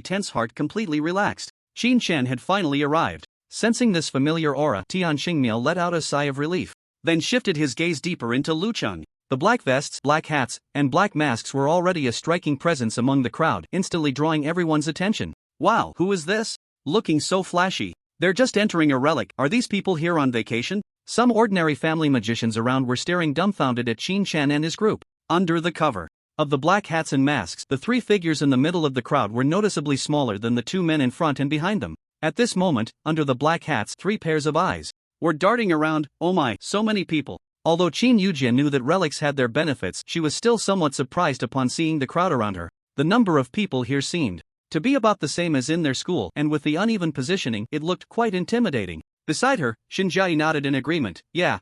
tense heart completely relaxed. Chen had finally arrived. Sensing this familiar aura, Tianqing let out a sigh of relief, then shifted his gaze deeper into Lucheng. The black vests, black hats, and black masks were already a striking presence among the crowd, instantly drawing everyone's attention. Wow, who is this? Looking so flashy. They're just entering a relic. Are these people here on vacation? Some ordinary family magicians around were staring dumbfounded at Chen and his group. Under the cover of the black hats and masks, the 3 figures in the middle of the crowd were noticeably smaller than the 2 men in front and behind them. At this moment, under the black hats, 3 pairs of eyes were darting around. Oh my, so many people. Although Chen Yujia knew that relics had their benefits, she was still somewhat surprised upon seeing the crowd around her. The number of people here seemed to be about the same as in their school, and with the uneven positioning, it looked quite intimidating. Beside her, Xinjia nodded in agreement. Yeah,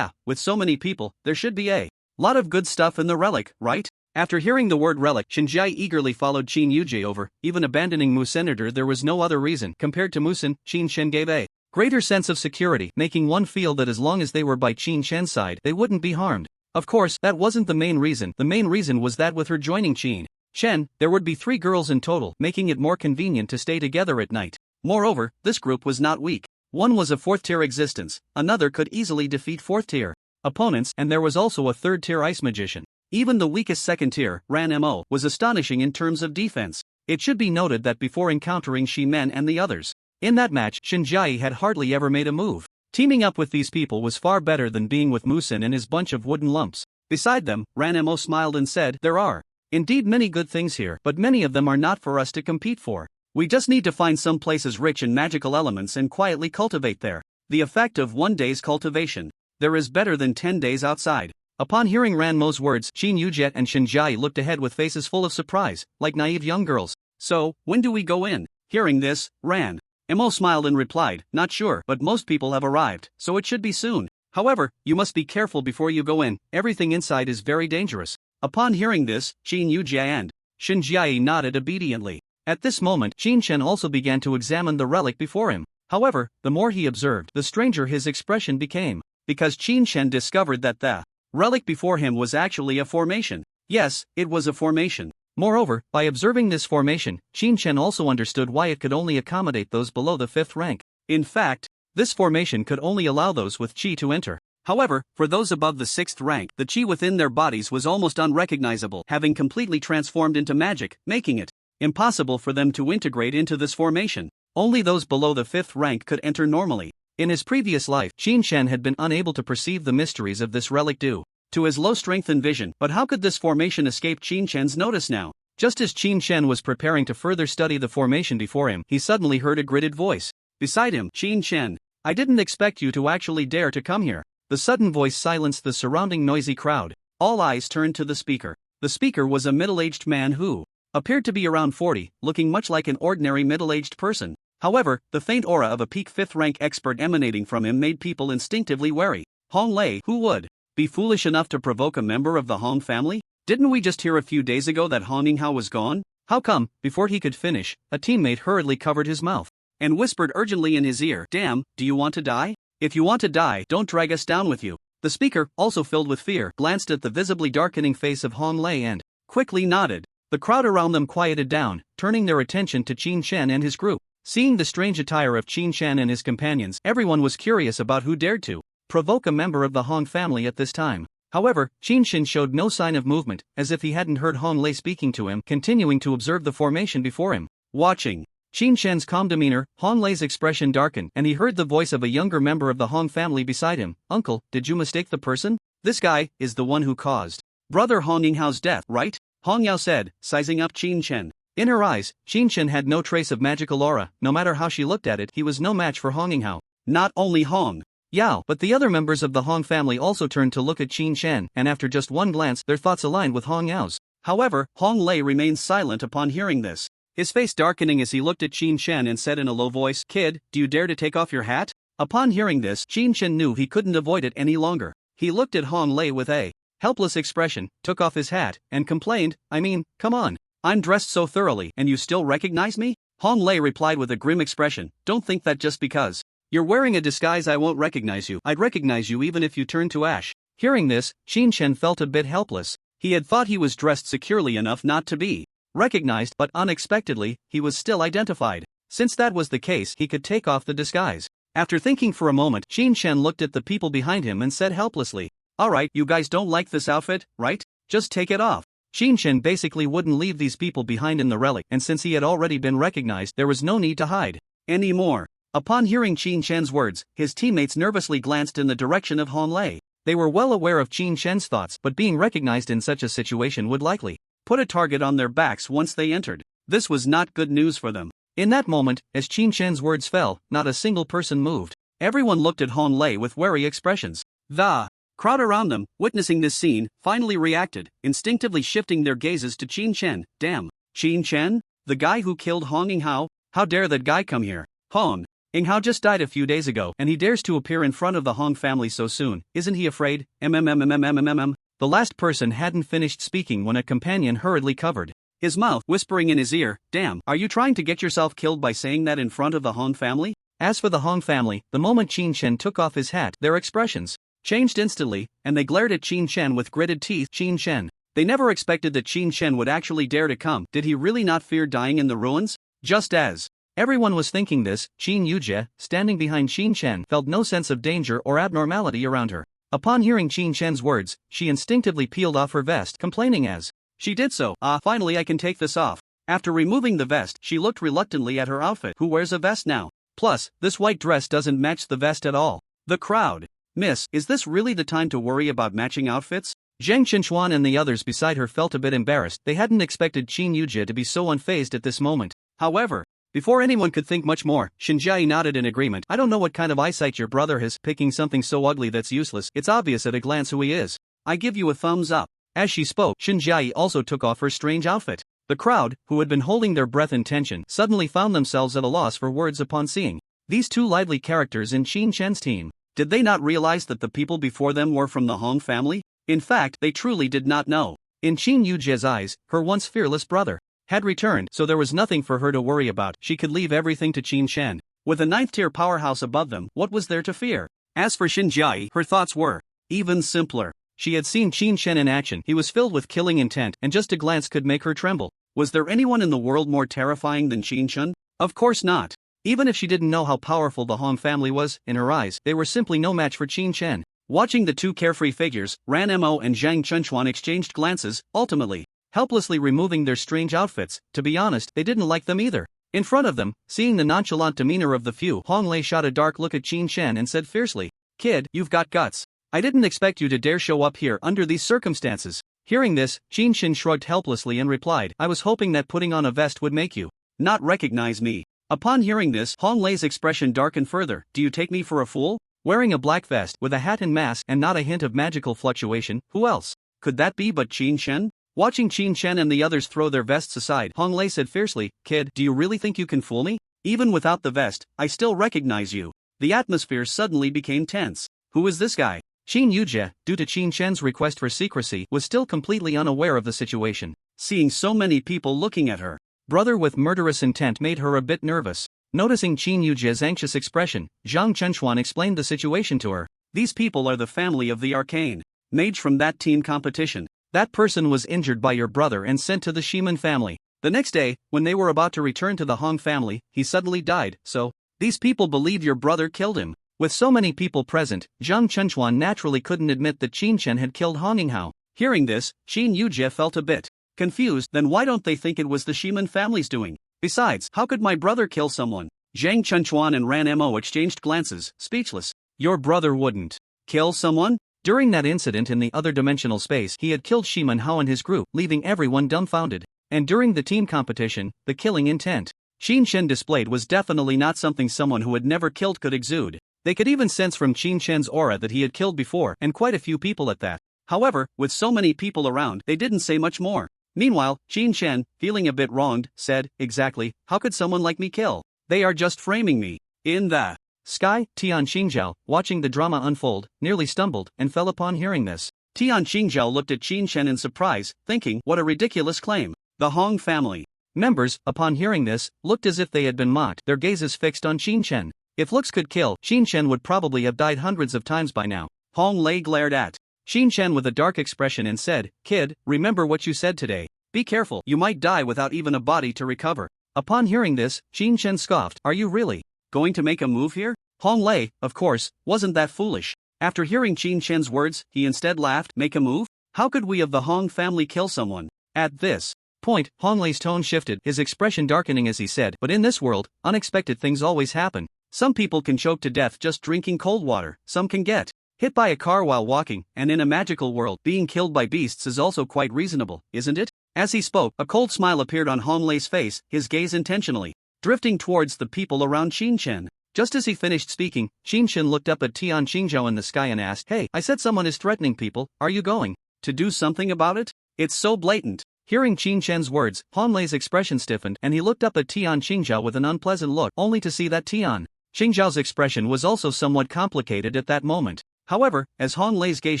with so many people, there should be a lot of good stuff in the relic, right? After hearing the word relic, Xinjia eagerly followed Chen Yujia over. Even abandoning Musenator, there was no other reason. Compared to Musen, Chen gave a greater sense of security, making one feel that as long as they were by Chen's side, they wouldn't be harmed. Of course, that wasn't the main reason. The main reason was that with her joining Chen, there would be 3 girls in total, making it more convenient to stay together at night. Moreover, this group was not weak. One was a 4th-tier existence, another could easily defeat 4th-tier opponents, and there was also a 3rd-tier ice magician. Even the weakest 2nd-tier, Ranmo, was astonishing in terms of defense. It should be noted that before encountering Shiman and the others in that match, Xinjia had hardly ever made a move. Teaming up with these people was far better than being with Musen and his bunch of wooden lumps. Beside them, Ranmo smiled and said, "There are indeed many good things here, but many of them are not for us to compete for. We just need to find some places rich in magical elements and quietly cultivate there. The effect of 1 day's cultivation there is better than 10 days outside." Upon hearing Ranmo's words, Chen Yujia and Xinjia looked ahead with faces full of surprise, like naive young girls. "So, when do we go in?" Hearing this, Ranmo smiled and replied, "Not sure, but most people have arrived, so it should be soon. However, you must be careful before you go in, everything inside is very dangerous." Upon hearing this, Chen Yujia and Xinjia nodded obediently. At this moment, Chen also began to examine the relic before him. However, the more he observed, the stranger his expression became, because Chen discovered that the relic before him was actually a formation. Yes, it was a formation. Moreover, by observing this formation, Chen also understood why it could only accommodate those below the 5th rank. In fact, this formation could only allow those with qi to enter. However, for those above the 6th rank, the qi within their bodies was almost unrecognizable, having completely transformed into magic, making it impossible for them to integrate into this formation. Only those below the 5th rank could enter normally. In his previous life, Chen had been unable to perceive the mysteries of this relic due to his low strength and vision, but how could this formation escape Chen's notice now? Just as Chen was preparing to further study the formation before him, he suddenly heard a gritted voice beside him. "Chen, I didn't expect you to actually dare to come here." The sudden voice silenced the surrounding noisy crowd. All eyes turned to the speaker. The speaker was a middle-aged man who appeared to be around 40, looking much like an ordinary middle-aged person. However, the faint aura of a peak 5th rank expert emanating from him made people instinctively wary. Hong Lei, who would be foolish enough to provoke a member of the Hong family? Didn't we just hear a few days ago that Hong Ninghao was gone? How come? Before he could finish, a teammate hurriedly covered his mouth and whispered urgently in his ear, "Damn, do you want to die? If you want to die, don't drag us down with you." The speaker, also filled with fear, glanced at the visibly darkening face of Hong Lei and quickly nodded. The crowd around them quieted down, turning their attention to Chen and his group. Seeing the strange attire of Chen and his companions, everyone was curious about who dared to provoke a member of the Hong family at this time. However, Chen showed no sign of movement, as if he hadn't heard Hong Lei speaking to him, continuing to observe the formation before him. Watching Chen's calm demeanor, Hong Lei's expression darkened, and he heard the voice of a younger member of the Hong family beside him. "Uncle, did you mistake the person?" This guy is the one who caused Brother Hong Yinghao's death, right? Hong Yao said, sizing up Qin Chen. In her eyes, Qin Chen had no trace of magical aura. No matter how she looked at it, he was no match for Hong Yinghao. Not only Hong Yao, but the other members of the Hong family also turned to look at Qin Chen, and after just one glance, their thoughts aligned with Hong Yao's. However, Hong Lei remained silent upon hearing this, his face darkening as he looked at Qin Chen and said in a low voice, "Kid, do you dare to take off your hat?" Upon hearing this, Qin Chen knew he couldn't avoid it any longer. He looked at Hong Lei with a helpless expression, took off his hat, and complained, "I mean, come on. I'm dressed so thoroughly, and you still recognize me?" Hong Lei replied with a grim expression, "Don't think that just because you're wearing a disguise I won't recognize you. I'd recognize you even if you turned to ash." Hearing this, Qin Chen felt a bit helpless. He had thought he was dressed securely enough not to be recognized, but unexpectedly, he was still identified. Since that was the case, he could take off the disguise. After thinking for a moment, Qin Chen looked at the people behind him and said helplessly, "Alright, you guys don't like this outfit, right? Just take it off." Qin Chen basically wouldn't leave these people behind in the relic, and since he had already been recognized, there was no need to hide anymore. Upon hearing Qin Chen's words, his teammates nervously glanced in the direction of Hong Lei. They were well aware of Qin Chen's thoughts, but being recognized in such a situation would likely put a target on their backs once they entered. This was not good news for them. In that moment, as Qin Chen's words fell, not a single person moved. Everyone looked at Hong Lei with wary expressions. The crowd around them, witnessing this scene, finally reacted, instinctively shifting their gazes to Qin Chen. Damn. Qin Chen? The guy who killed Hong Yinghao? How dare that guy come here? Hong Yinghao just died a few days ago, and he dares to appear in front of the Hong family so soon. Isn't he afraid? The last person hadn't finished speaking when a companion hurriedly covered his mouth, whispering in his ear, "Damn, are you trying to get yourself killed by saying that in front of the Hong family?" As for the Hong family, the moment Qin Chen took off his hat, their expressions changed instantly, and they glared at Qin Chen with gritted teeth. Qin Chen. They never expected that Qin Chen would actually dare to come. Did he really not fear dying in the ruins? Just as everyone was thinking this, Qin Yujie, standing behind Qin Chen, felt no sense of danger or abnormality around her. Upon hearing Qin Chen's words, she instinctively peeled off her vest, complaining as she did so, finally I can take this off." After removing the vest, she looked reluctantly at her outfit. Who wears a vest now? Plus, this white dress doesn't match the vest at all. The crowd. "Miss, is this really the time to worry about matching outfits?" Zhang Chenchuan and the others beside her felt a bit embarrassed. They hadn't expected Qin Yujie to be so unfazed at this moment. However, before anyone could think much more, Xinjiai nodded in agreement. "I don't know what kind of eyesight your brother has, picking something so ugly that's useless. It's obvious at a glance who he is. I give you a thumbs up." As she spoke, Xinjiai also took off her strange outfit. The crowd, who had been holding their breath in tension, suddenly found themselves at a loss for words upon seeing these two lively characters in Qin Chen's team. Did they not realize that the people before them were from the Hong family? In fact, they truly did not know. In Qin Yujie's eyes, her once fearless brother had returned, so there was nothing for her to worry about. She could leave everything to Qin Chen. With a 9th-tier powerhouse above them, what was there to fear? As for Xinjiai, her thoughts were even simpler. She had seen Qin Chen in action. He was filled with killing intent, and just a glance could make her tremble. Was there anyone in the world more terrifying than Qin Chen? Of course not. Even if she didn't know how powerful the Hong family was, in her eyes, they were simply no match for Qin Chen. Watching the two carefree figures, Ranmo and Zhang Chenchuan exchanged glances, ultimately helplessly removing their strange outfits. To be honest, they didn't like them either. In front of them, seeing the nonchalant demeanor of the few, Hong Lei shot a dark look at Qin Chen and said fiercely, "Kid, you've got guts. I didn't expect you to dare show up here under these circumstances." Hearing this, Qin Chen shrugged helplessly and replied, "I was hoping that putting on a vest would make you not recognize me." Upon hearing this, Hong Lei's expression darkened further. "Do you take me for a fool? Wearing a black vest, with a hat and mask, and not a hint of magical fluctuation, who else could that be but Qin Chen?" Watching Qin Chen and the others throw their vests aside, Hong Lei said fiercely, "Kid, do you really think you can fool me? Even without the vest, I still recognize you." The atmosphere suddenly became tense. Who is this guy? Qin Yujie, due to Qin Chen's request for secrecy, was still completely unaware of the situation. Seeing so many people looking at her brother with murderous intent made her a bit nervous. Noticing Qin Yujie's anxious expression, Zhang Chenchuan explained the situation to her. "These people are the family of the arcane mage from that team competition. That person was injured by your brother and sent to the Shiman family. The next day, when they were about to return to the Hong family, he suddenly died, so these people believe your brother killed him." With so many people present, Zhang Chenchuan naturally couldn't admit that Qin Chen had killed Hong Yinghao. Hearing this, Qin Yujie felt a bit confused. Then why don't they think it was the Shiman family's doing? Besides, how could my brother kill someone? Zhang Chenchuan and Ranmo exchanged glances, speechless. "Your brother wouldn't kill someone? During that incident in the other dimensional space, he had killed Shiman Hao and his group, leaving everyone dumbfounded. And during the team competition, the killing intent Qin Shen displayed was definitely not something someone who had never killed could exude. They could even sense from Qin Shen's aura that he had killed before, and quite a few people at that. However, with so many people around, they didn't say much more. Meanwhile, Qin Shen, feeling a bit wronged, said, "Exactly, how could someone like me kill? They are just framing me." In the sky, Tian Shingha, watching the drama unfold, nearly stumbled and fell upon hearing this. Tian Shingha looked at Qin Shen in surprise, thinking, what a ridiculous claim. The Hong family members, upon hearing this, looked as if they had been mocked, their gazes fixed on Qin Shen. If looks could kill, Qin Shen would probably have died hundreds of times by now. Hong Lei glared at Qin Shen with a dark expression and said, "Kid, remember what you said today. Be careful, you might die without even a body to recover." Upon hearing this, Qin Shen scoffed, "Are you really going to make a move here?" Hong Lei, of course, wasn't that foolish. After hearing Qin Shen's words, he instead laughed, "Make a move? How could we of the Hong family kill someone?" At this point, Hong Lei's tone shifted, his expression darkening as he said, "But in this world, unexpected things always happen. Some people can choke to death just drinking cold water, some can get hit by a car while walking, and in a magical world, being killed by beasts is also quite reasonable, isn't it?" As he spoke, a cold smile appeared on Hong Lei's face, his gaze intentionally drifting towards the people around Qin Shen. Just as he finished speaking, Qin Shen looked up at Tian Shingha in the sky and asked, "Hey, I said someone is threatening people, are you going to do something about it? It's so blatant." Hearing Qin Shen's words, Hong Lei's expression stiffened and he looked up at Tian Shingha with an unpleasant look, only to see that Tian Xingzhao's expression was also somewhat complicated at that moment. However, as Hong Lei's gaze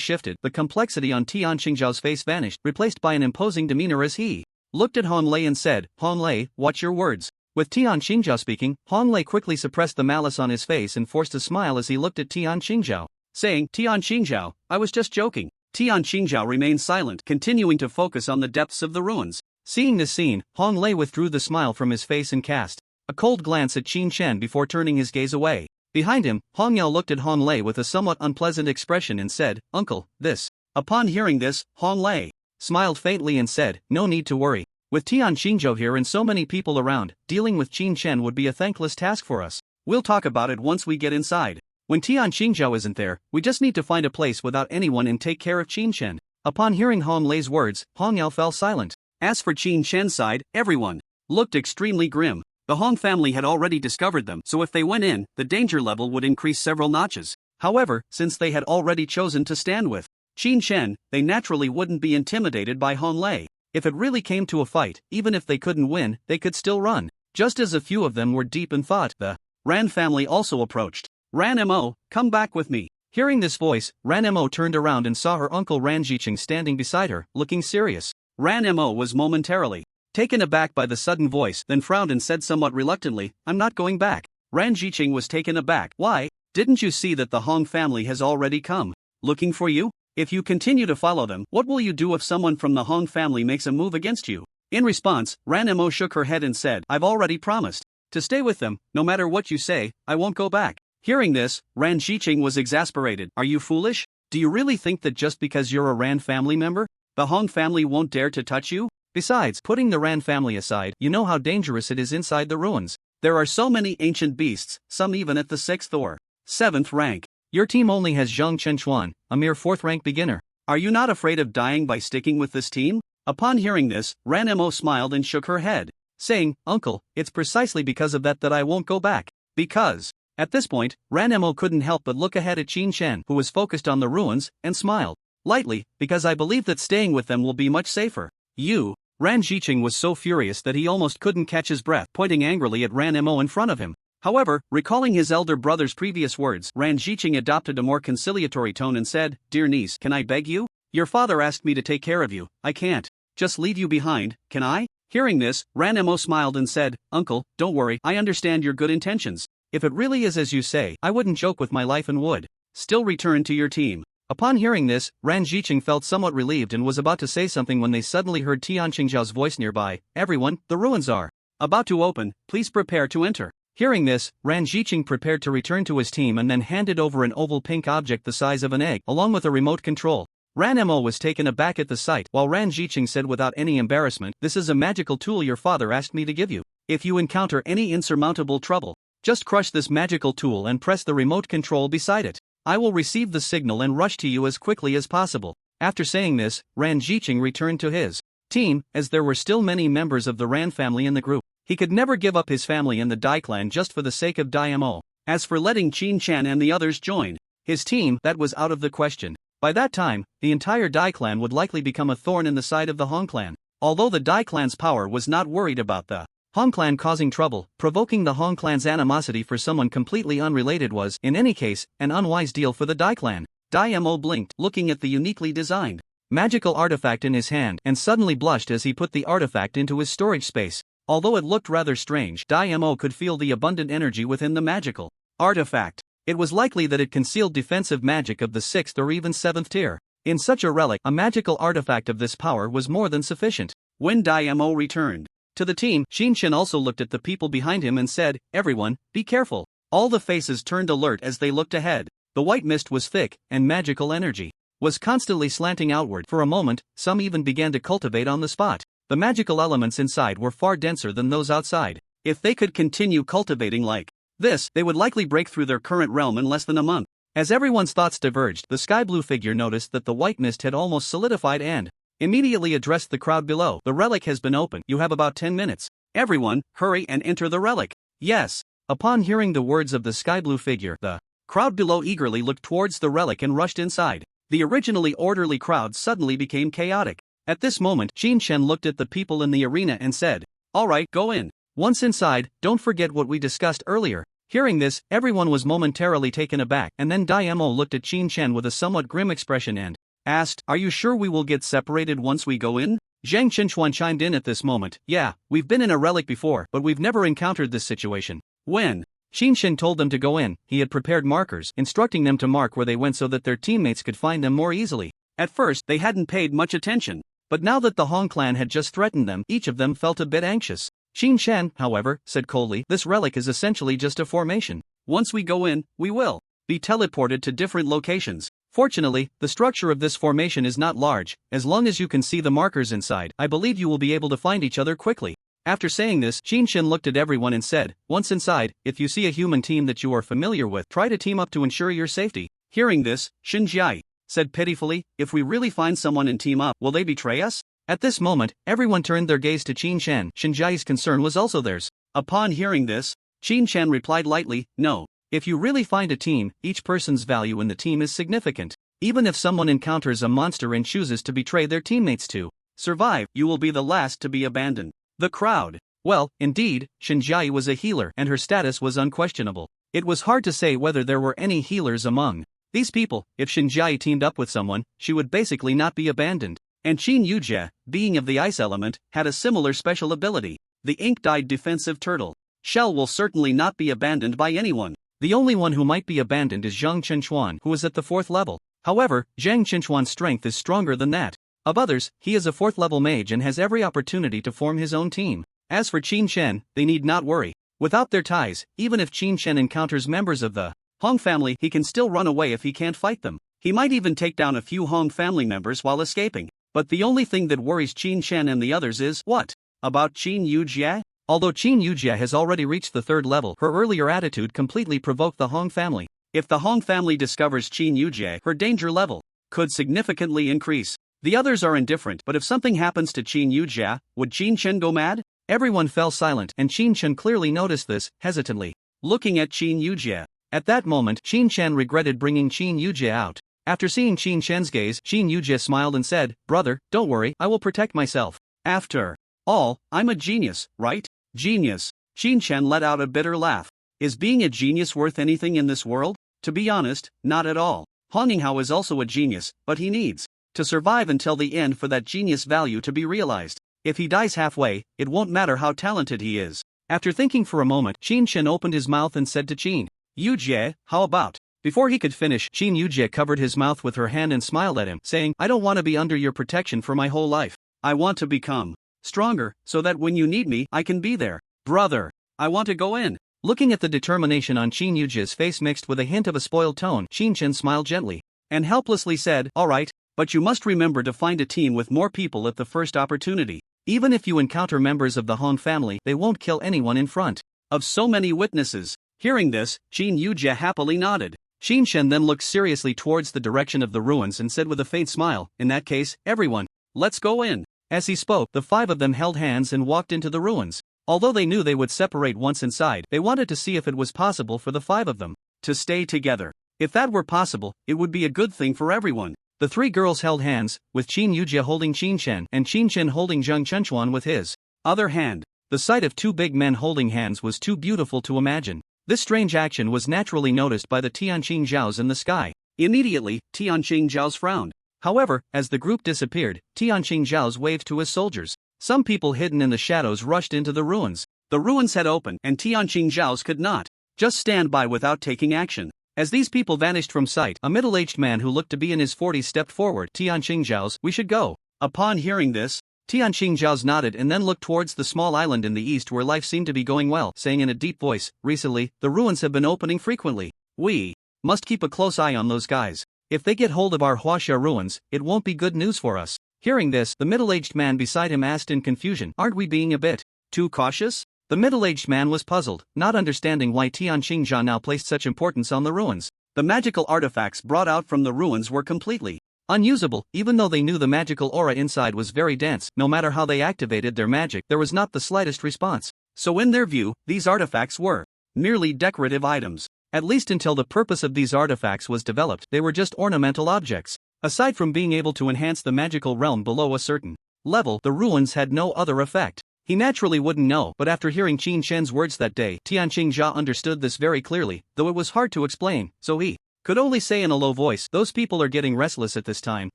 shifted, the complexity on Tian Xingzhao's face vanished, replaced by an imposing demeanor as he looked at Hong Lei and said, "Hong Lei, watch your words." With Tian Xingzhao speaking, Hong Lei quickly suppressed the malice on his face and forced a smile as he looked at Tian Xingzhao, saying, "Tian Xingzhao, I was just joking." Tian Xingzhao remained silent, continuing to focus on the depths of the ruins. Seeing this scene, Hong Lei withdrew the smile from his face and cast a cold glance at Qin Shen before turning his gaze away. Behind him, Hong Yao looked at Hong Lei with a somewhat unpleasant expression and said, "Uncle, this." Upon hearing this, Hong Lei smiled faintly and said, "No need to worry. With Tian Xingzhou here and so many people around, dealing with Qin Shen would be a thankless task for us. We'll talk about it once we get inside. When Tian Xingzhou isn't there, we just need to find a place without anyone and take care of Qin Shen." Upon hearing Hong Lei's words, Hong Yao fell silent. As for Qin Shen's side, everyone looked extremely grim. The Hong family had already discovered them, so if they went in, the danger level would increase several notches. However, since they had already chosen to stand with Qin Shen, they naturally wouldn't be intimidated by Hong Lei. If it really came to a fight, even if they couldn't win, they could still run. Just as a few of them were deep in thought, the Ran family also approached. "Ranmo, come back with me." Hearing this voice, Ranmo turned around and saw her uncle Ran Jiqing standing beside her, looking serious. Ranmo was momentarily taken aback by the sudden voice, then frowned and said somewhat reluctantly, "I'm not going back." Ran Jiqing was taken aback. "Why? Didn't you see that the Hong family has already come looking for you? If you continue to follow them, what will you do if someone from the Hong family makes a move against you?" In response, Ranmo shook her head and said, "I've already promised to stay with them, no matter what you say, I won't go back." Hearing this, Ran Jiqing was exasperated. "Are you foolish? Do you really think that just because you're a Ran family member, the Hong family won't dare to touch you? Besides, putting the Ran family aside, you know how dangerous it is inside the ruins. There are so many ancient beasts, some even at the 6th or 7th rank. Your team only has Zhang Chenchuan, a mere 4th rank beginner. Are you not afraid of dying by sticking with this team?" Upon hearing this, Ranmo smiled and shook her head, saying, "Uncle, it's precisely because of that I won't go back." Because at this point, Ranmo couldn't help but look ahead at Qin Shen, who was focused on the ruins, and smiled lightly, "Because I believe that staying with them will be much safer." "You?" Ran Jiqing was so furious that he almost couldn't catch his breath, pointing angrily at Ranmo in front of him. However, recalling his elder brother's previous words, Ran Jiqing adopted a more conciliatory tone and said, "Dear niece, can I beg you? Your father asked me to take care of you. I can't just leave you behind, can I?" Hearing this, Ranmo smiled and said, "Uncle, don't worry, I understand your good intentions. If it really is as you say, I wouldn't joke with my life and would still return to your team." Upon hearing this, Ran Jiqing felt somewhat relieved and was about to say something when they suddenly heard Tian Qingzhao's voice nearby, "Everyone, the ruins are about to open, please prepare to enter." Hearing this, Ran Jiqing prepared to return to his team and then handed over an oval pink object the size of an egg, along with a remote control. Ranmo was taken aback at the sight, while Ran Jiqing said without any embarrassment, "This is a magical tool your father asked me to give you. If you encounter any insurmountable trouble, just crush this magical tool and press the remote control beside it. I will receive the signal and rush to you as quickly as possible. After saying this, Ran Jiqing returned to his team, as there were still many members of the Ran family in the group. He could never give up his family and the Dai clan just for the sake of Dai Mo. As for letting Qin Chan and the others join his team, that was out of the question. By that time, the entire Dai clan would likely become a thorn in the side of the Hong clan. Although the Dai clan's power was not worried about the Hong clan causing trouble, provoking the Hong clan's animosity for someone completely unrelated was, in any case, an unwise deal for the Dai clan. Dai Mo blinked, looking at the uniquely designed magical artifact in his hand, and suddenly blushed as he put the artifact into his storage space. Although it looked rather strange, Dai Mo could feel the abundant energy within the magical artifact. It was likely that it concealed defensive magic of the 6th or even 7th tier. In such a relic, a magical artifact of this power was more than sufficient. When Dai Mo returned to the team, Chen also looked at the people behind him and said, "Everyone, be careful." All the faces turned alert as they looked ahead. The white mist was thick, and magical energy was constantly slanting outward. For a moment, some even began to cultivate on the spot. The magical elements inside were far denser than those outside. If they could continue cultivating like this, they would likely break through their current realm in less than a month. As everyone's thoughts diverged, the sky blue figure noticed that the white mist had almost solidified and immediately addressed the crowd below. "The relic has been opened. You have about 10 minutes. Everyone, hurry and enter the relic." "Yes." Upon hearing the words of the sky blue figure, the crowd below eagerly looked towards the relic and rushed inside. The originally orderly crowd suddenly became chaotic. At this moment, Qin Shen looked at the people in the arena and said, "All right, go in. Once inside, don't forget what we discussed earlier." Hearing this, everyone was momentarily taken aback, and then Dai Mo looked at Qin Shen with a somewhat grim expression and asked, "Are you sure we will get separated once we go in?" Zhang Chenchuan chimed in at this moment, "Yeah, we've been in a relic before, but we've never encountered this situation." When Qin Shen told them to go in, he had prepared markers, instructing them to mark where they went so that their teammates could find them more easily. At first, they hadn't paid much attention, but now that the Hong clan had just threatened them, each of them felt a bit anxious. Qin Shen, however, said coldly, "This relic is essentially just a formation. Once we go in, we will be teleported to different locations. Fortunately, the structure of this formation is not large. As long as you can see the markers inside, I believe you will be able to find each other quickly." After saying this, Qin Shen looked at everyone and said, "Once inside, if you see a human team that you are familiar with, try to team up to ensure your safety." Hearing this, Shin Jiai said pitifully, "If we really find someone and team up, will they betray us?" At this moment, everyone turned their gaze to Qin Shen. Shin Jiai's concern was also theirs. Upon hearing this, Qin Shen replied lightly, "No. If you really find a team, each person's value in the team is significant. Even if someone encounters a monster and chooses to betray their teammates to survive, you will be the last to be abandoned." The crowd. Well, indeed, Shin Jiai was a healer and her status was unquestionable. It was hard to say whether there were any healers among these people. If Shin Jiai teamed up with someone, she would basically not be abandoned. And Qin Yujie, being of the ice element, had a similar special ability. The ink-dyed defensive turtle shell will certainly not be abandoned by anyone. The only one who might be abandoned is Zhang Chenchuan, who is at the 4th level. However, Zhang Chenchuan's strength is stronger than that of others. He is a 4th level mage and has every opportunity to form his own team. As for Qin Shen, they need not worry. Without their ties, even if Qin Shen encounters members of the Hong family, he can still run away if he can't fight them. He might even take down a few Hong family members while escaping. But the only thing that worries Qin Shen and the others is, what about Qin Yujie? Although Qin Yujie has already reached the 3rd level, her earlier attitude completely provoked the Hong family. If the Hong family discovers Qin Yujie, her danger level could significantly increase. The others are indifferent, but if something happens to Qin Yujie, would Qin Shen go mad? Everyone fell silent, and Qin Shen clearly noticed this, hesitantly looking at Qin Yujie. At that moment, Qin Shen regretted bringing Qin Yujie out. After seeing Qin Shen's gaze, Qin Yujie smiled and said, "Brother, don't worry, I will protect myself. After all, I'm a genius, right?" "Genius?" Qin Shen let out a bitter laugh. "Is being a genius worth anything in this world? To be honest, not at all. Han Ninghao is also a genius, but he needs to survive until the end for that genius value to be realized. If he dies halfway, it won't matter how talented he is." After thinking for a moment, Qin Shen opened his mouth and said to Qin Yujie, "How about?" Before he could finish, Qin Yujie covered his mouth with her hand and smiled at him, saying, "I don't want to be under your protection for my whole life. I want to become stronger, so that when you need me, I can be there. Brother, I want to go in." Looking at the determination on Qin Yujie's face mixed with a hint of a spoiled tone, Qin Shen smiled gently and helplessly said, "All right, but you must remember to find a team with more people at the first opportunity. Even if you encounter members of the Han family, they won't kill anyone in front of so many witnesses." Hearing this, Qin Yujie happily nodded. Qin Shen then looked seriously towards the direction of the ruins and said with a faint smile, "In that case, everyone, let's go in." As he spoke, the 5 of them held hands and walked into the ruins. Although they knew they would separate once inside, they wanted to see if it was possible for the 5 of them to stay together. If that were possible, it would be a good thing for everyone. The 3 girls held hands, with Qin Yujia holding Qin Shen and Qin Shen holding Zheng Chenchuan with his other hand. The sight of 2 big men holding hands was too beautiful to imagine. This strange action was naturally noticed by the Tianqing Zhaos in the sky. Immediately, Tianqing Zhaos frowned. However, as the group disappeared, Tianqing Zhaos waved to his soldiers. Some people hidden in the shadows rushed into the ruins. The ruins had opened and Tianqing Zhaos could not just stand by without taking action. As these people vanished from sight, a middle-aged man who looked to be in his 40s stepped forward. "Tianqing Zhaos, we should go." Upon hearing this, Tianqing Zhaos nodded and then looked towards the small island in the east where life seemed to be going well, saying in a deep voice, "Recently, the ruins have been opening frequently. We must keep a close eye on those guys. If they get hold of our Huaxia ruins, it won't be good news for us." Hearing this, the middle-aged man beside him asked in confusion, "Aren't we being a bit too cautious?" The middle-aged man was puzzled, not understanding why Tianqing Zha now placed such importance on the ruins. The magical artifacts brought out from the ruins were completely unusable. Even though they knew the magical aura inside was very dense, no matter how they activated their magic, there was not the slightest response. So in their view, these artifacts were merely decorative items. At least until the purpose of these artifacts was developed, they were just ornamental objects. Aside from being able to enhance the magical realm below a certain level, the ruins had no other effect. He naturally wouldn't know, but after hearing Qin Shen's words that day, Tianqing Zha understood this very clearly, though it was hard to explain, so he could only say in a low voice, "Those people are getting restless at this time,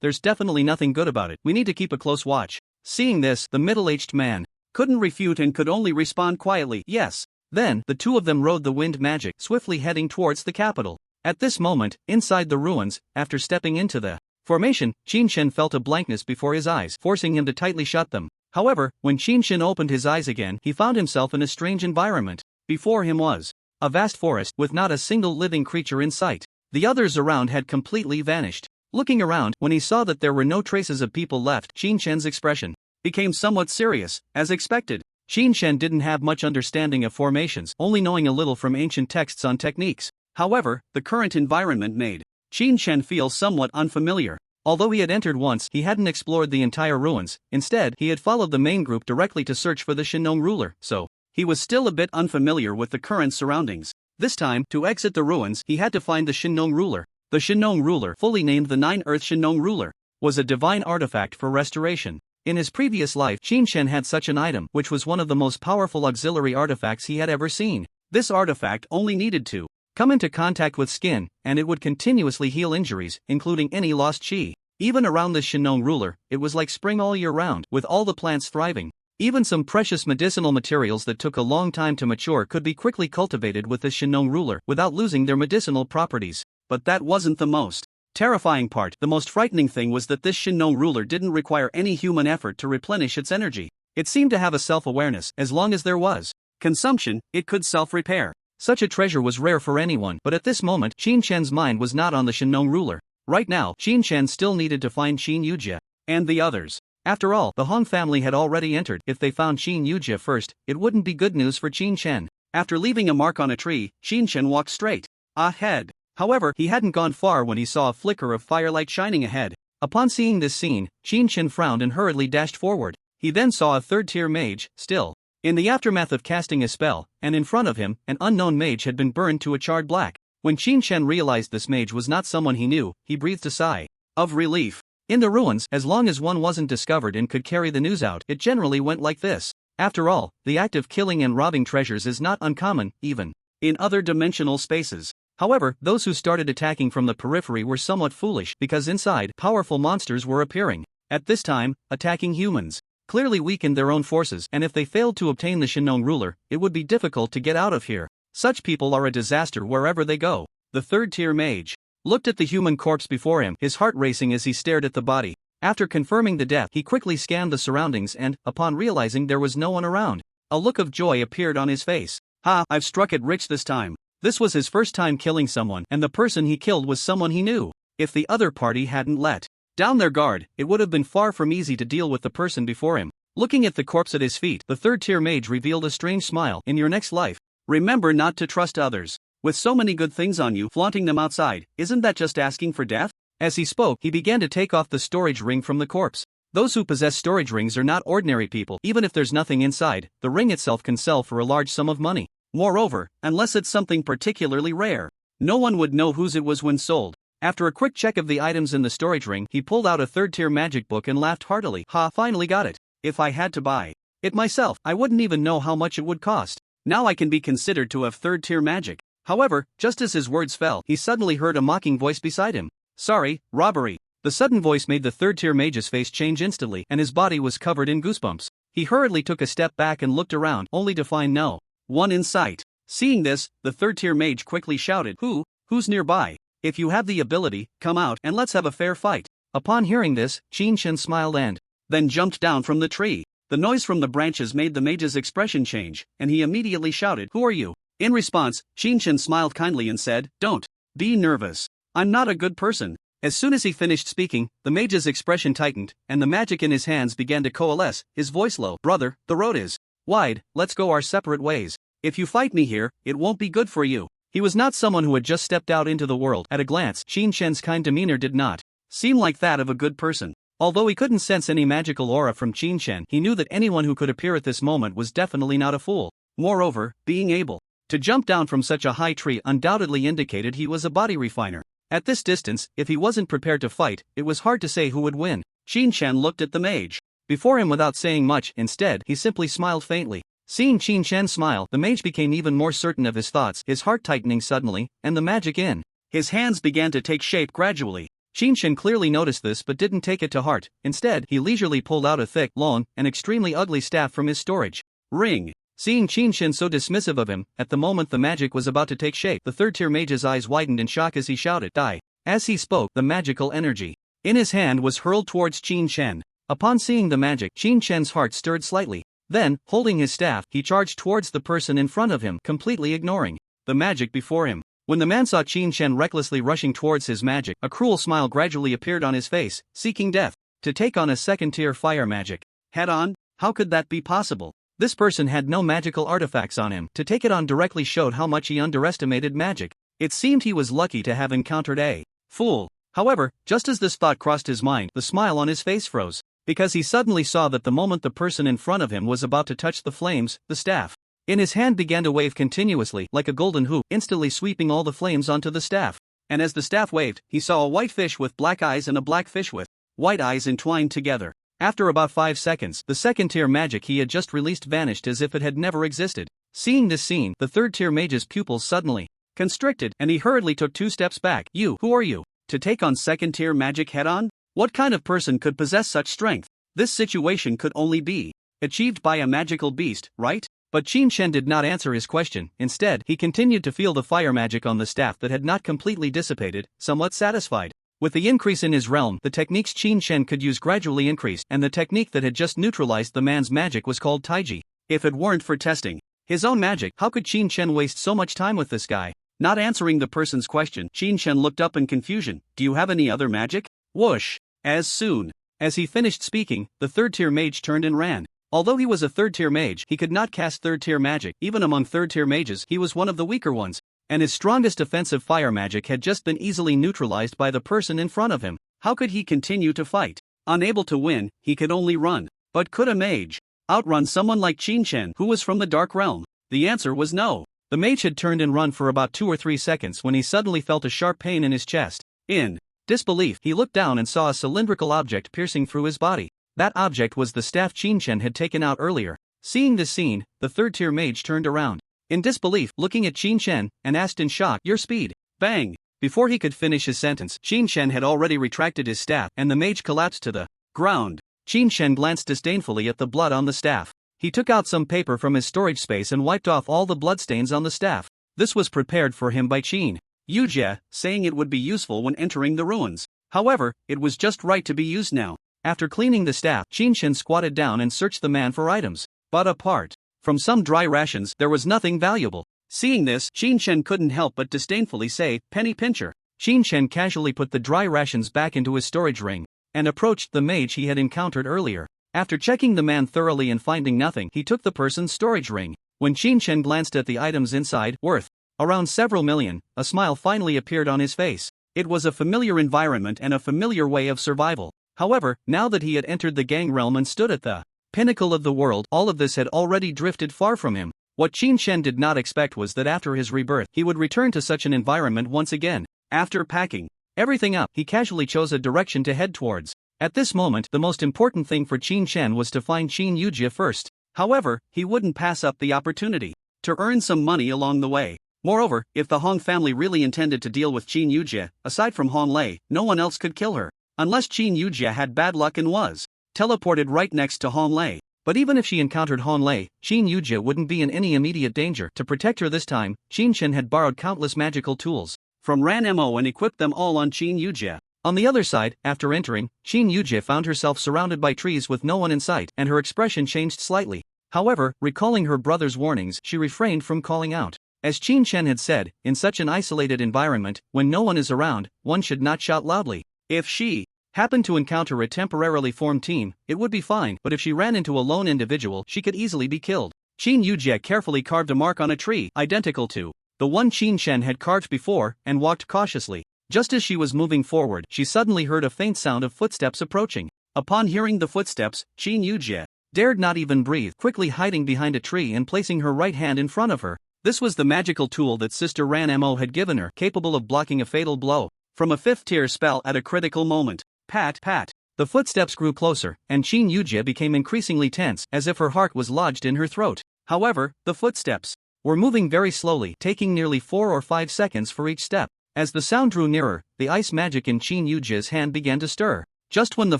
there's definitely nothing good about it, we need to keep a close watch." Seeing this, the middle-aged man couldn't refute and could only respond quietly, "Yes." Then, the 2 of them rode the wind magic, swiftly heading towards the capital. At this moment, inside the ruins, after stepping into the formation, Qin Shen felt a blankness before his eyes, forcing him to tightly shut them. However, when Qin Shen opened his eyes again, he found himself in a strange environment. Before him was a vast forest with not a single living creature in sight. The others around had completely vanished. Looking around, when he saw that there were no traces of people left, Qin Shen's expression became somewhat serious, as expected. Qin Shen didn't have much understanding of formations, only knowing a little from ancient texts on techniques. However, the current environment made Qin Shen feel somewhat unfamiliar. Although he had entered once, he hadn't explored the entire ruins. Instead, he had followed the main group directly to search for the Shinong ruler, so he was still a bit unfamiliar with the current surroundings. This time, to exit the ruins, he had to find the Shinong ruler. The Shinong ruler, fully named the Nine Earth Shinong ruler, was a divine artifact for restoration. In his previous life, Qin Shen had such an item, which was one of the most powerful auxiliary artifacts he had ever seen. This artifact only needed to come into contact with skin, and it would continuously heal injuries, including any lost chi. Even around the Shinong ruler, it was like spring all year round, with all the plants thriving. Even some precious medicinal materials that took a long time to mature could be quickly cultivated with the Shinong ruler without losing their medicinal properties. But that wasn't the most terrifying part. The most frightening thing was that this Shinong ruler didn't require any human effort to replenish its energy. It seemed to have a self-awareness. As long as there was consumption, it could self-repair. Such a treasure was rare for anyone, but at this moment, Qin Shen's mind was not on the Shinong ruler. Right now, Qin Shen still needed to find Qin Yujia and the others. After all, the Hong family had already entered. If they found Qin Yujia first, it wouldn't be good news for Qin Shen. After leaving a mark on a tree, Qin Shen walked straight ahead. However, he hadn't gone far when he saw a flicker of firelight shining ahead. Upon seeing this scene, Qin Shen frowned and hurriedly dashed forward. He then saw a third-tier mage, still in the aftermath of casting a spell, and in front of him, an unknown mage had been burned to a charred black. When Qin Shen realized this mage was not someone he knew, he breathed a sigh of relief. In the ruins, as long as one wasn't discovered and could carry the news out, it generally went like this. After all, the act of killing and robbing treasures is not uncommon, even in other dimensional spaces. However, those who started attacking from the periphery were somewhat foolish, because inside, powerful monsters were appearing. At this time, attacking humans clearly weakened their own forces, and if they failed to obtain the Shinong ruler, it would be difficult to get out of here. Such people are a disaster wherever they go. The third-tier mage looked at the human corpse before him, his heart racing as he stared at the body. After confirming the death, he quickly scanned the surroundings and, upon realizing there was no one around, a look of joy appeared on his face. "Ha, I've struck it rich this time." This was his first time killing someone, and the person he killed was someone he knew. If the other party hadn't let down their guard, it would have been far from easy to deal with the person before him. Looking at the corpse at his feet, the third-tier mage revealed a strange smile. "In your next life, remember not to trust others." With so many good things on you, flaunting them outside, isn't that just asking for death? As he spoke, he began to take off the storage ring from the corpse. Those who possess storage rings are not ordinary people. Even if there's nothing inside, the ring itself can sell for a large sum of money. Moreover, unless it's something particularly rare, no one would know whose it was when sold. After a quick check of the items in the storage ring, he pulled out a third-tier magic book and laughed heartily. Ha, finally got it. If I had to buy it myself, I wouldn't even know how much it would cost. Now I can be considered to have third-tier magic. However, just as his words fell, he suddenly heard a mocking voice beside him. Sorry, robbery. The sudden voice made the third-tier mage's face change instantly, and his body was covered in goosebumps. He hurriedly took a step back and looked around, only to find no one in sight. Seeing this, the third-tier mage quickly shouted, Who's nearby? If you have the ability, come out and let's have a fair fight. Upon hearing this, Tian Shingha smiled and then jumped down from the tree. The noise from the branches made the mage's expression change, and he immediately shouted, Who are you? In response, Tian Shingha smiled kindly and said, Don't be nervous. I'm not a good person. As soon as he finished speaking, the mage's expression tightened, and the magic in his hands began to coalesce, his voice low. Brother, the road is wide, let's go our separate ways. If you fight me here, it won't be good for you. He was not someone who had just stepped out into the world. At a glance, Tian Shingha's kind demeanor did not seem like that of a good person. Although he couldn't sense any magical aura from Tian Shingha, he knew that anyone who could appear at this moment was definitely not a fool. Moreover, being able to jump down from such a high tree undoubtedly indicated he was a body refiner. At this distance, if he wasn't prepared to fight, it was hard to say who would win. Tian Shingha looked at the mage before him without saying much. Instead, he simply smiled faintly. Seeing Tian Shingha smile, the mage became even more certain of his thoughts, his heart tightening suddenly, and the magic in his hands began to take shape gradually. Tian Shingha clearly noticed this but didn't take it to heart. Instead, he leisurely pulled out a thick, long, and extremely ugly staff from his storage ring. Seeing Tian Shingha so dismissive of him, at the moment the magic was about to take shape, the third-tier mage's eyes widened in shock as he shouted, Die. As he spoke, the magical energy in his hand was hurled towards Tian Shingha. Upon seeing the magic, Tian Shingha's heart stirred slightly. Then, holding his staff, he charged towards the person in front of him, completely ignoring the magic before him. When the man saw Tian Shingha recklessly rushing towards his magic, a cruel smile gradually appeared on his face, seeking death. To take on a second-tier fire magic head-on? How could that be possible? This person had no magical artifacts on him. To take it on directly showed how much he underestimated magic. It seemed he was lucky to have encountered a fool. However, just as this thought crossed his mind, the smile on his face froze, because he suddenly saw that the moment the person in front of him was about to touch the flames, the staff in his hand began to wave continuously, like a golden hoop, instantly sweeping all the flames onto the staff. And as the staff waved, he saw a white fish with black eyes and a black fish with white eyes entwined together. After about 5 seconds, the second-tier magic he had just released vanished as if it had never existed. Seeing this scene, the third-tier mage's pupils suddenly constricted, and he hurriedly took 2 steps back. Who are you? To take on second-tier magic head-on? What kind of person could possess such strength? This situation could only be achieved by a magical beast, right? But Tian Shingha did not answer his question. Instead, he continued to feel the fire magic on the staff that had not completely dissipated, somewhat satisfied. With the increase in his realm, the techniques Tian Shingha could use gradually increased, and the technique that had just neutralized the man's magic was called Taiji. If it weren't for testing his own magic, how could Tian Shingha waste so much time with this guy? Not answering the person's question, Tian Shingha looked up in confusion. Do you have any other magic? Whoosh! As soon as he finished speaking, the third-tier mage turned and ran. Although he was a third-tier mage, he could not cast third-tier magic. Even among third-tier mages, he was one of the weaker ones, and his strongest offensive fire magic had just been easily neutralized by the person in front of him. How could he continue to fight? Unable to win, he could only run. But could a mage outrun someone like Tian Shingha, who was from the Dark Realm? The answer was no. The mage had turned and run for about 2 or 3 seconds when he suddenly felt a sharp pain in his chest. In disbelief, he looked down and saw a cylindrical object piercing through his body. That object was the staff Tian Shingha had taken out earlier. Seeing this scene, the third-tier mage turned around in disbelief, looking at Tian Shingha, and asked in shock, Your speed. Bang! Before he could finish his sentence, Tian Shingha had already retracted his staff, and the mage collapsed to the ground. Tian Shingha glanced disdainfully at the blood on the staff. He took out some paper from his storage space and wiped off all the bloodstains on the staff. This was prepared for him by Chen Yujia, saying it would be useful when entering the ruins. However, it was just right to be used now. After cleaning the staff, Tian Shingha squatted down and searched the man for items. But apart from some dry rations, there was nothing valuable. Seeing this, Tian Shingha couldn't help but disdainfully say, Penny pincher. Tian Shingha casually put the dry rations back into his storage ring and approached the mage he had encountered earlier. After checking the man thoroughly and finding nothing, he took the person's storage ring. When Tian Shingha glanced at the items inside, worth Around several million, a smile finally appeared on his face. It was a familiar environment and a familiar way of survival. However, now that he had entered the gang realm and stood at the pinnacle of the world, all of this had already drifted far from him. What Qin Shen did not expect was that after his rebirth, he would return to such an environment once again. After packing everything up, he casually chose a direction to head towards. At this moment, the most important thing for Qin Shen was to find Qin Yujia first. However, he wouldn't pass up the opportunity to earn some money along the way. Moreover, if the Hong family really intended to deal with Qin Yujia, aside from Hong Lei, no one else could kill her. Unless Qin Yujia had bad luck and was teleported right next to Hong Lei. But even if she encountered Hong Lei, Qin Yujia wouldn't be in any immediate danger. To protect her this time, Qin Shen had borrowed countless magical tools from Ranmo and equipped them all on Qin Yujia. On the other side, after entering, Qin Yujia found herself surrounded by trees with no one in sight, and her expression changed slightly. However, recalling her brother's warnings, she refrained from calling out. As Qin Shen had said, in such an isolated environment, when no one is around, one should not shout loudly. If she happened to encounter a temporarily formed team, it would be fine, but if she ran into a lone individual, she could easily be killed. Qin Yujia carefully carved a mark on a tree, identical to the one Qin Shen had carved before, and walked cautiously. Just as she was moving forward, she suddenly heard a faint sound of footsteps approaching. Upon hearing the footsteps, Qin Yujia dared not even breathe, quickly hiding behind a tree and placing her right hand in front of her. This was the magical tool that Sister Ranmo had given her, capable of blocking a fatal blow from a 5th-tier spell at a critical moment. Pat, pat. The footsteps grew closer, and Qin Yujia became increasingly tense, as if her heart was lodged in her throat. However, the footsteps were moving very slowly, taking nearly 4 or 5 seconds for each step. As the sound drew nearer, the ice magic in Qin Yujia's hand began to stir. Just when the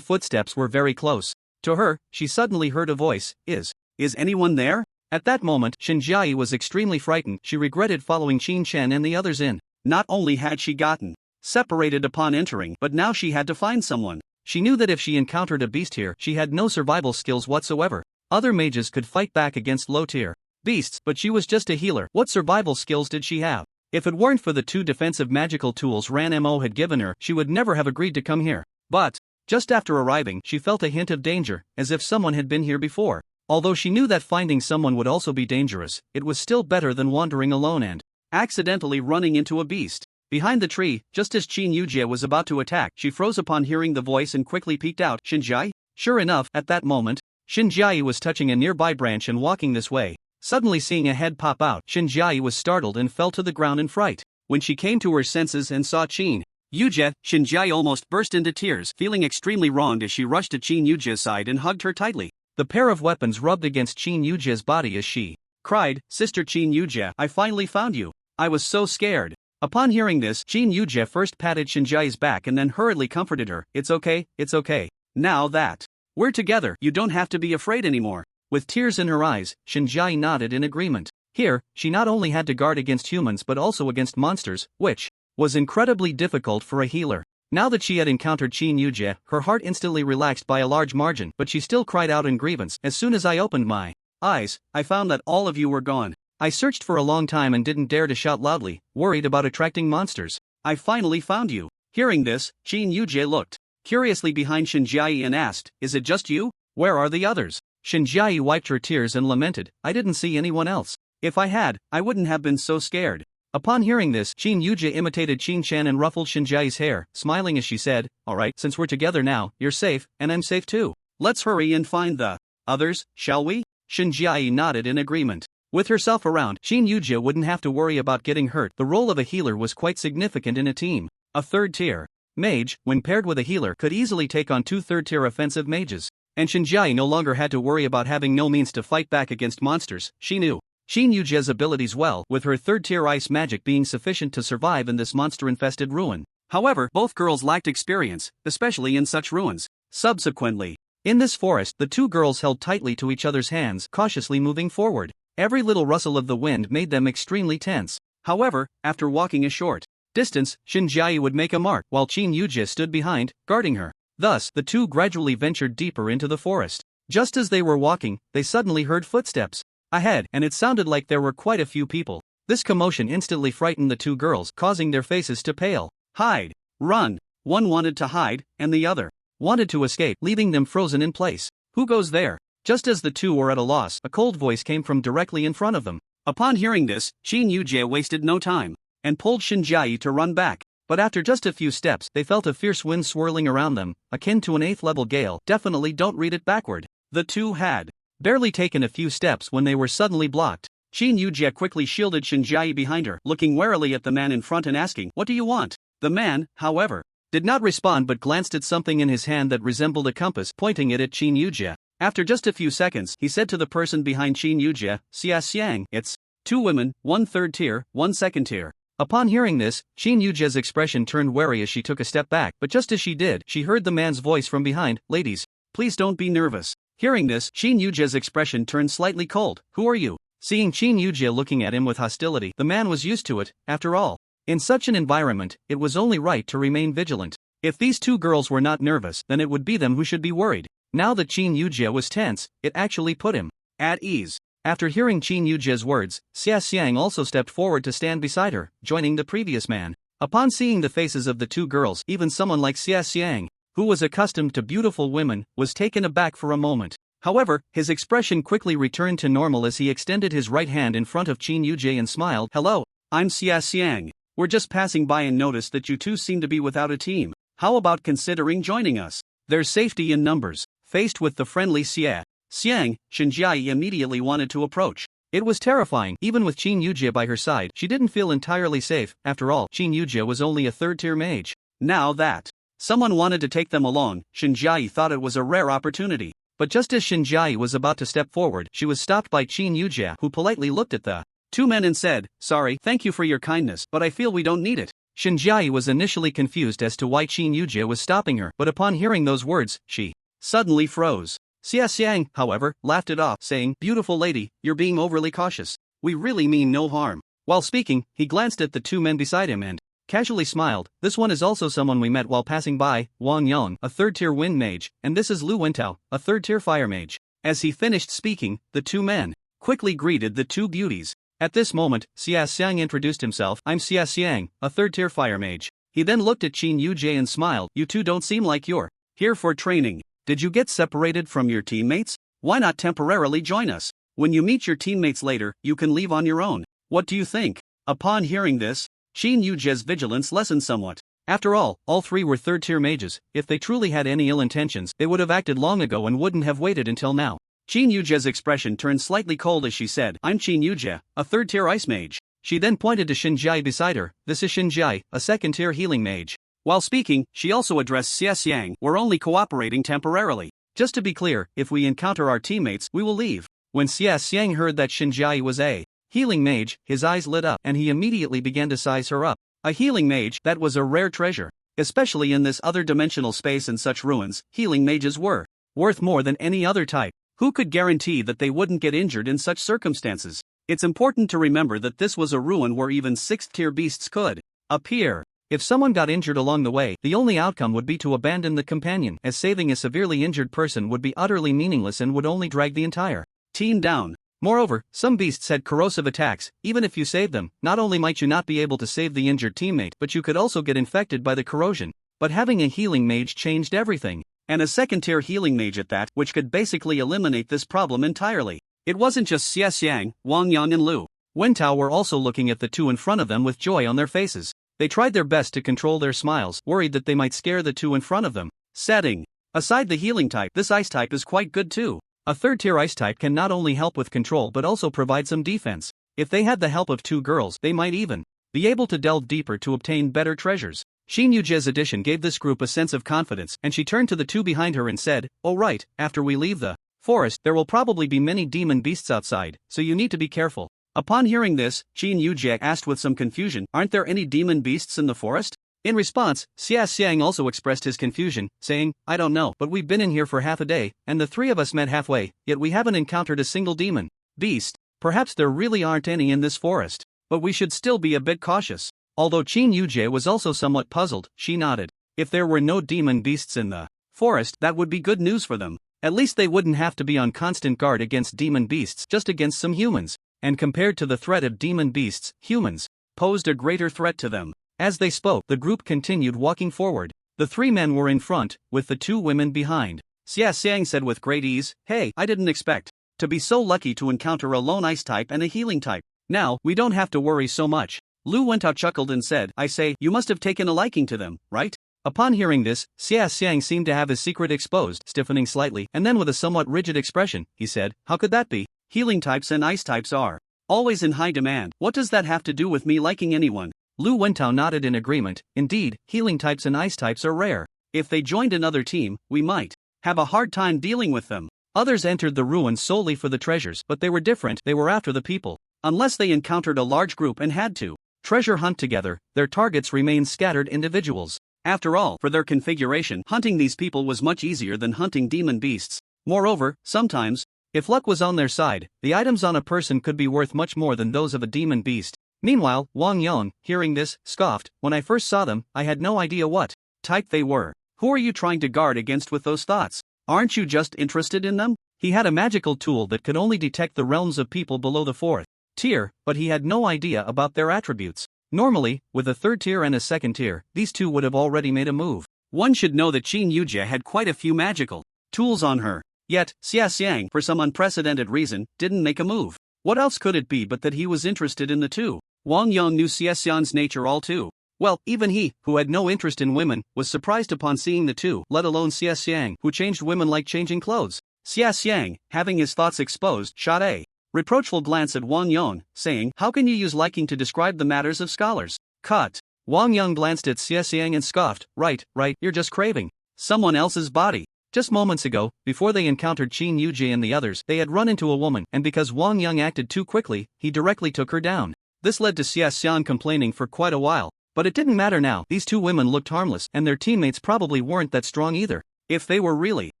footsteps were very close to her, she suddenly heard a voice, Is anyone there? At that moment, Shinjiai was extremely frightened. She regretted following Qin Shen and the others in. Not only had she gotten separated upon entering, but now she had to find someone. She knew that if she encountered a beast here, she had no survival skills whatsoever. Other mages could fight back against low-tier beasts, but she was just a healer. What survival skills did she have? If it weren't for the 2 defensive magical tools Ranmo had given her, she would never have agreed to come here. But just after arriving, she felt a hint of danger, as if someone had been here before. Although she knew that finding someone would also be dangerous, it was still better than wandering alone and accidentally running into a beast. Behind the tree, just as Qin Yujia was about to attack, she froze upon hearing the voice and quickly peeked out. Shinjiai? Sure enough, at that moment, Shinjiai was touching a nearby branch and walking this way. Suddenly seeing a head pop out, Shinjiai was startled and fell to the ground in fright. When she came to her senses and saw Qin Yujia, Shinjiai almost burst into tears, feeling extremely wronged as she rushed to Qin Yujia's side and hugged her tightly. The pair of weapons rubbed against Qin Yujia's body as she cried, Sister Qin Yujia, I finally found you. I was so scared. Upon hearing this, Qin Yujia first patted Shinjiai's back and then hurriedly comforted her. It's okay. Now that we're together, you don't have to be afraid anymore. With tears in her eyes, Shinjiai nodded in agreement. Here, she not only had to guard against humans but also against monsters, which was incredibly difficult for a healer. Now that she had encountered Qin Yujia, her heart instantly relaxed by a large margin, but she still cried out in grievance. As soon as I opened my eyes, I found that all of you were gone. I searched for a long time and didn't dare to shout loudly, worried about attracting monsters. I finally found you. Hearing this, Qin Yujia looked curiously behind Shinjiai and asked, Is it just you? Where are the others? Shinjiai wiped her tears and lamented, I didn't see anyone else. If I had, I wouldn't have been so scared. Upon hearing this, Qin Yujia imitated Qin Shan and ruffled Shinjiai's hair, smiling as she said, Alright, since we're together now, you're safe, and I'm safe too. Let's hurry and find the others, shall we? Shinjiai nodded in agreement. With herself around, Qin Yujia wouldn't have to worry about getting hurt. The role of a healer was quite significant in a team. A 3rd-tier mage, when paired with a healer, could easily take on 2 3rd-tier offensive mages. And Shinjiai no longer had to worry about having no means to fight back against monsters. She knew Qin Yujia's abilities well, with her 3rd-tier ice magic being sufficient to survive in this monster-infested ruin. However, both girls lacked experience, especially in such ruins. Subsequently, in this forest, the 2 girls held tightly to each other's hands, cautiously moving forward. Every little rustle of the wind made them extremely tense. However, after walking a short distance, Shinjiai would make a mark, while Qin Yujia stood behind, guarding her. Thus, the 2 gradually ventured deeper into the forest. Just as they were walking, they suddenly heard footsteps ahead, and it sounded like there were quite a few people. This commotion instantly frightened the 2 girls, causing their faces to pale. Hide! Run! One wanted to hide, and the other wanted to escape, leaving them frozen in place. Who goes there? Just as the 2 were at a loss, a cold voice came from directly in front of them. Upon hearing this, Qin Yujie wasted no time and pulled Shinjiai to run back. But after just a few steps, they felt a fierce wind swirling around them, akin to an 8th level gale. Definitely don't read it backward. The two had barely taken a few steps when they were suddenly blocked. Qin Yujie quickly shielded Shinjiai behind her, looking warily at the man in front and asking, "What do you want?" The man, however, did not respond but glanced at something in his hand that resembled a compass, pointing it at Qin Yujie. After just a few seconds, he said to the person behind Qin Yujie, "Xia Xiang, it's 2 women, 1 third tier, 1 second tier." Upon hearing this, Qin Yujie's expression turned wary as she took a step back, but just as she did, she heard the man's voice from behind, "Ladies, please don't be nervous." Hearing this, Qin Yujie's expression turned slightly cold. "Who are you?" Seeing Qin Yujie looking at him with hostility, the man was used to it. After all, in such an environment, it was only right to remain vigilant. If these two girls were not nervous, then it would be them who should be worried. Now that Qin Yujie was tense, it actually put him at ease. After hearing Qin Yujie's words, Xia Xiang also stepped forward to stand beside her, joining the previous man. Upon seeing the faces of the two girls, even someone like Xia Xiang, who was accustomed to beautiful women, was taken aback for a moment. However, his expression quickly returned to normal as he extended his right hand in front of Qin Yujie and smiled. "Hello, I'm Xia Xiang. We're just passing by and noticed that you two seem to be without a team. How about considering joining us? There's safety in numbers." Faced with the friendly Xia Xiang, Shinjiai immediately wanted to approach. It was terrifying. Even with Qin Yujie by her side, she didn't feel entirely safe. After all, Qin Yujie was only a 3rd-tier mage. Now that someone wanted to take them along, Shinjiai thought it was a rare opportunity. But just as Shinjiai was about to step forward, she was stopped by Qin Yujie, who politely looked at the two men and said, "Sorry, thank you for your kindness, but I feel we don't need it." Shinjiai was initially confused as to why Qin Yujie was stopping her, but upon hearing those words, she suddenly froze. Xia Xiang, however, laughed it off, saying, "Beautiful lady, you're being overly cautious. We really mean no harm." While speaking, he glanced at the two men beside him and casually smiled. "This one is also someone we met while passing by, Wang Yang, a 3rd-tier wind mage, and this is Lu Wentao, a 3rd-tier fire mage." As he finished speaking, the two men quickly greeted the two beauties. At this moment, Xia Xiang introduced himself. "I'm Xia Xiang, a 3rd-tier fire mage." He then looked at Qin Yujie and smiled. "You two don't seem like you're here for training. Did you get separated from your teammates? Why not temporarily join us? When you meet your teammates later, you can leave on your own. What do you think?" Upon hearing this, Qin Yujie's vigilance lessened somewhat. After all three were 3rd-tier mages. If they truly had any ill intentions, they would have acted long ago and wouldn't have waited until now. Qin Yujie's expression turned slightly cold as she said, "I'm Qin Yujie, a 3rd-tier ice mage." She then pointed to Shinjiai beside her. "This is Shinjiai, a 2nd-tier healing mage." While speaking, she also addressed Xia Xiang. "We're only cooperating temporarily. Just to be clear, if we encounter our teammates, we will leave." When Xia Xiang heard that Shinjiai was a healing mage, his eyes lit up and he immediately began to size her up. A healing mage, that was a rare treasure. Especially in this other dimensional space and such ruins, healing mages were worth more than any other type. Who could guarantee that they wouldn't get injured in such circumstances? It's important to remember that this was a ruin where even 6th-tier beasts could appear. If someone got injured along the way, the only outcome would be to abandon the companion, as saving a severely injured person would be utterly meaningless and would only drag the entire team down. Moreover, some beasts had corrosive attacks. Even if you saved them, not only might you not be able to save the injured teammate, but you could also get infected by the corrosion. But having a healing mage changed everything. And a 2nd-tier healing mage at that, which could basically eliminate this problem entirely. It wasn't just Xia Xiang, Wang Yang and Lu Wentao were also looking at the two in front of them with joy on their faces. They tried their best to control their smiles, worried that they might scare the two in front of them. Setting aside the healing type, this ice type is quite good too. A 3rd-tier ice type can not only help with control but also provide some defense. If they had the help of two girls, they might even be able to delve deeper to obtain better treasures. Qin Yujie's addition gave this group a sense of confidence, and she turned to the two behind her and said, "Oh right, after we leave the forest, there will probably be many demon beasts outside, so you need to be careful." Upon hearing this, Qin Yujie asked with some confusion, "Aren't there any demon beasts in the forest?" In response, Xia Xiang also expressed his confusion, saying, "I don't know, but we've been in here for half a day, and the three of us met halfway, yet we haven't encountered a single demon beast. Perhaps there really aren't any in this forest, but we should still be a bit cautious." Although Qin Yujie was also somewhat puzzled, she nodded. If there were no demon beasts in the forest, that would be good news for them. At least they wouldn't have to be on constant guard against demon beasts, just against some humans. And compared to the threat of demon beasts, humans posed a greater threat to them. As they spoke, the group continued walking forward. The three men were in front, with the two women behind. Xia Xiang said with great ease, "Hey, I didn't expect to be so lucky to encounter a lone ice type and a healing type. Now, we don't have to worry so much. Lu Wentao chuckled and said, I say, you must have taken a liking to them, right? Upon hearing this, Xiang seemed to have his secret exposed, stiffening slightly, and then with a somewhat rigid expression, he said, how could that be? Healing types and ice types are always in high demand. What does that have to do with me liking anyone? Lu Wentao nodded in agreement. Indeed, healing types and ice types are rare. If they joined another team, we might have a hard time dealing with them. Others entered the ruins solely for the treasures, but they were different, they were after the people. Unless they encountered a large group and had to treasure hunt together, their targets remained scattered individuals. After all, for their configuration, hunting these people was much easier than hunting demon beasts. Moreover, sometimes, if luck was on their side, the items on a person could be worth much more than those of a demon beast. Meanwhile, Wang Yong, hearing this, scoffed, when I first saw them, I had no idea what type they were. Who are you trying to guard against with those thoughts? Aren't you just interested in them? He had a magical tool that could only detect the realms of people below the 4th tier, but he had no idea about their attributes. Normally, with a 3rd tier and a 2nd tier, these two would have already made a move. One should know that Qin Yujie had quite a few magical tools on her. Yet, Xiang, for some unprecedented reason, didn't make a move. What else could it be but that he was interested in the two? Wang Yong knew Xiang's nature all too well. Even he, who had no interest in women, was surprised upon seeing the two, let alone Xiang, who changed women like changing clothes. Xiang, having his thoughts exposed, shot a reproachful glance at Wang Yong, saying, how can you use liking to describe the matters of scholars? Cut. Wang Yong glanced at Xiang and scoffed, right, you're just craving someone else's body. Just moments ago, before they encountered Qin Yujie and the others, they had run into a woman, and because Wang Yong acted too quickly, he directly took her down. This led to Xiang complaining for quite a while. But it didn't matter now, these two women looked harmless, and their teammates probably weren't that strong either. If they were really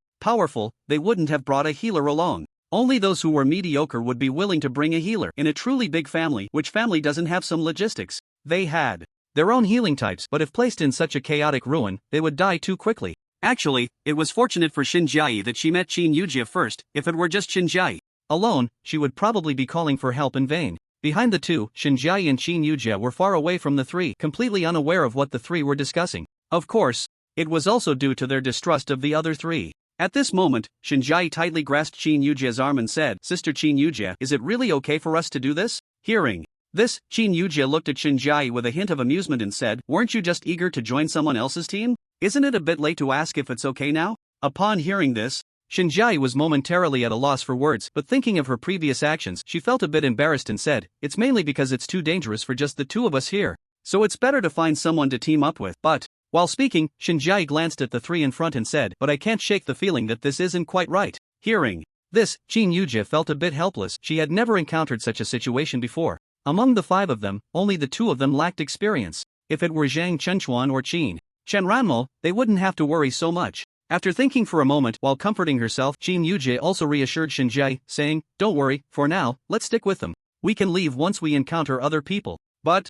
powerful, they wouldn't have brought a healer along. Only those who were mediocre would be willing to bring a healer. In a truly big family, which family doesn't have some logistics? They had their own healing types, but if placed in such a chaotic ruin, they would die too quickly. Actually, it was fortunate for Xinjiai that she met Qin Yujie first. If it were just Xinjiai alone, she would probably be calling for help in vain. Behind the two, Xinjiai and Qin Yujie were far away from the three, completely unaware of what the three were discussing. Of course, it was also due to their distrust of the other three. At this moment, Xinjiai tightly grasped Qin Yujie's arm and said, Sister Qin Yujie, is it really okay for us to do this? Hearing this, Qin Yujie looked at Xinjiai with a hint of amusement and said, weren't you just eager to join someone else's team? Isn't it a bit late to ask if it's okay now? Upon hearing this, Xinjiai was momentarily at a loss for words, but thinking of her previous actions, she felt a bit embarrassed and said, it's mainly because it's too dangerous for just the two of us here. So it's better to find someone to team up with. But while speaking, Xinjiai glanced at the three in front and said, but I can't shake the feeling that this isn't quite right. Hearing this, Qin Yujie felt a bit helpless. She had never encountered such a situation before. Among the five of them, only the two of them lacked experience. If it were Zhang Chenchuan or Chen Ranmo, they wouldn't have to worry so much. After thinking for a moment while comforting herself, Qin Yujie also reassured Xinjiai, saying, don't worry, for now, let's stick with them. We can leave once we encounter other people. But,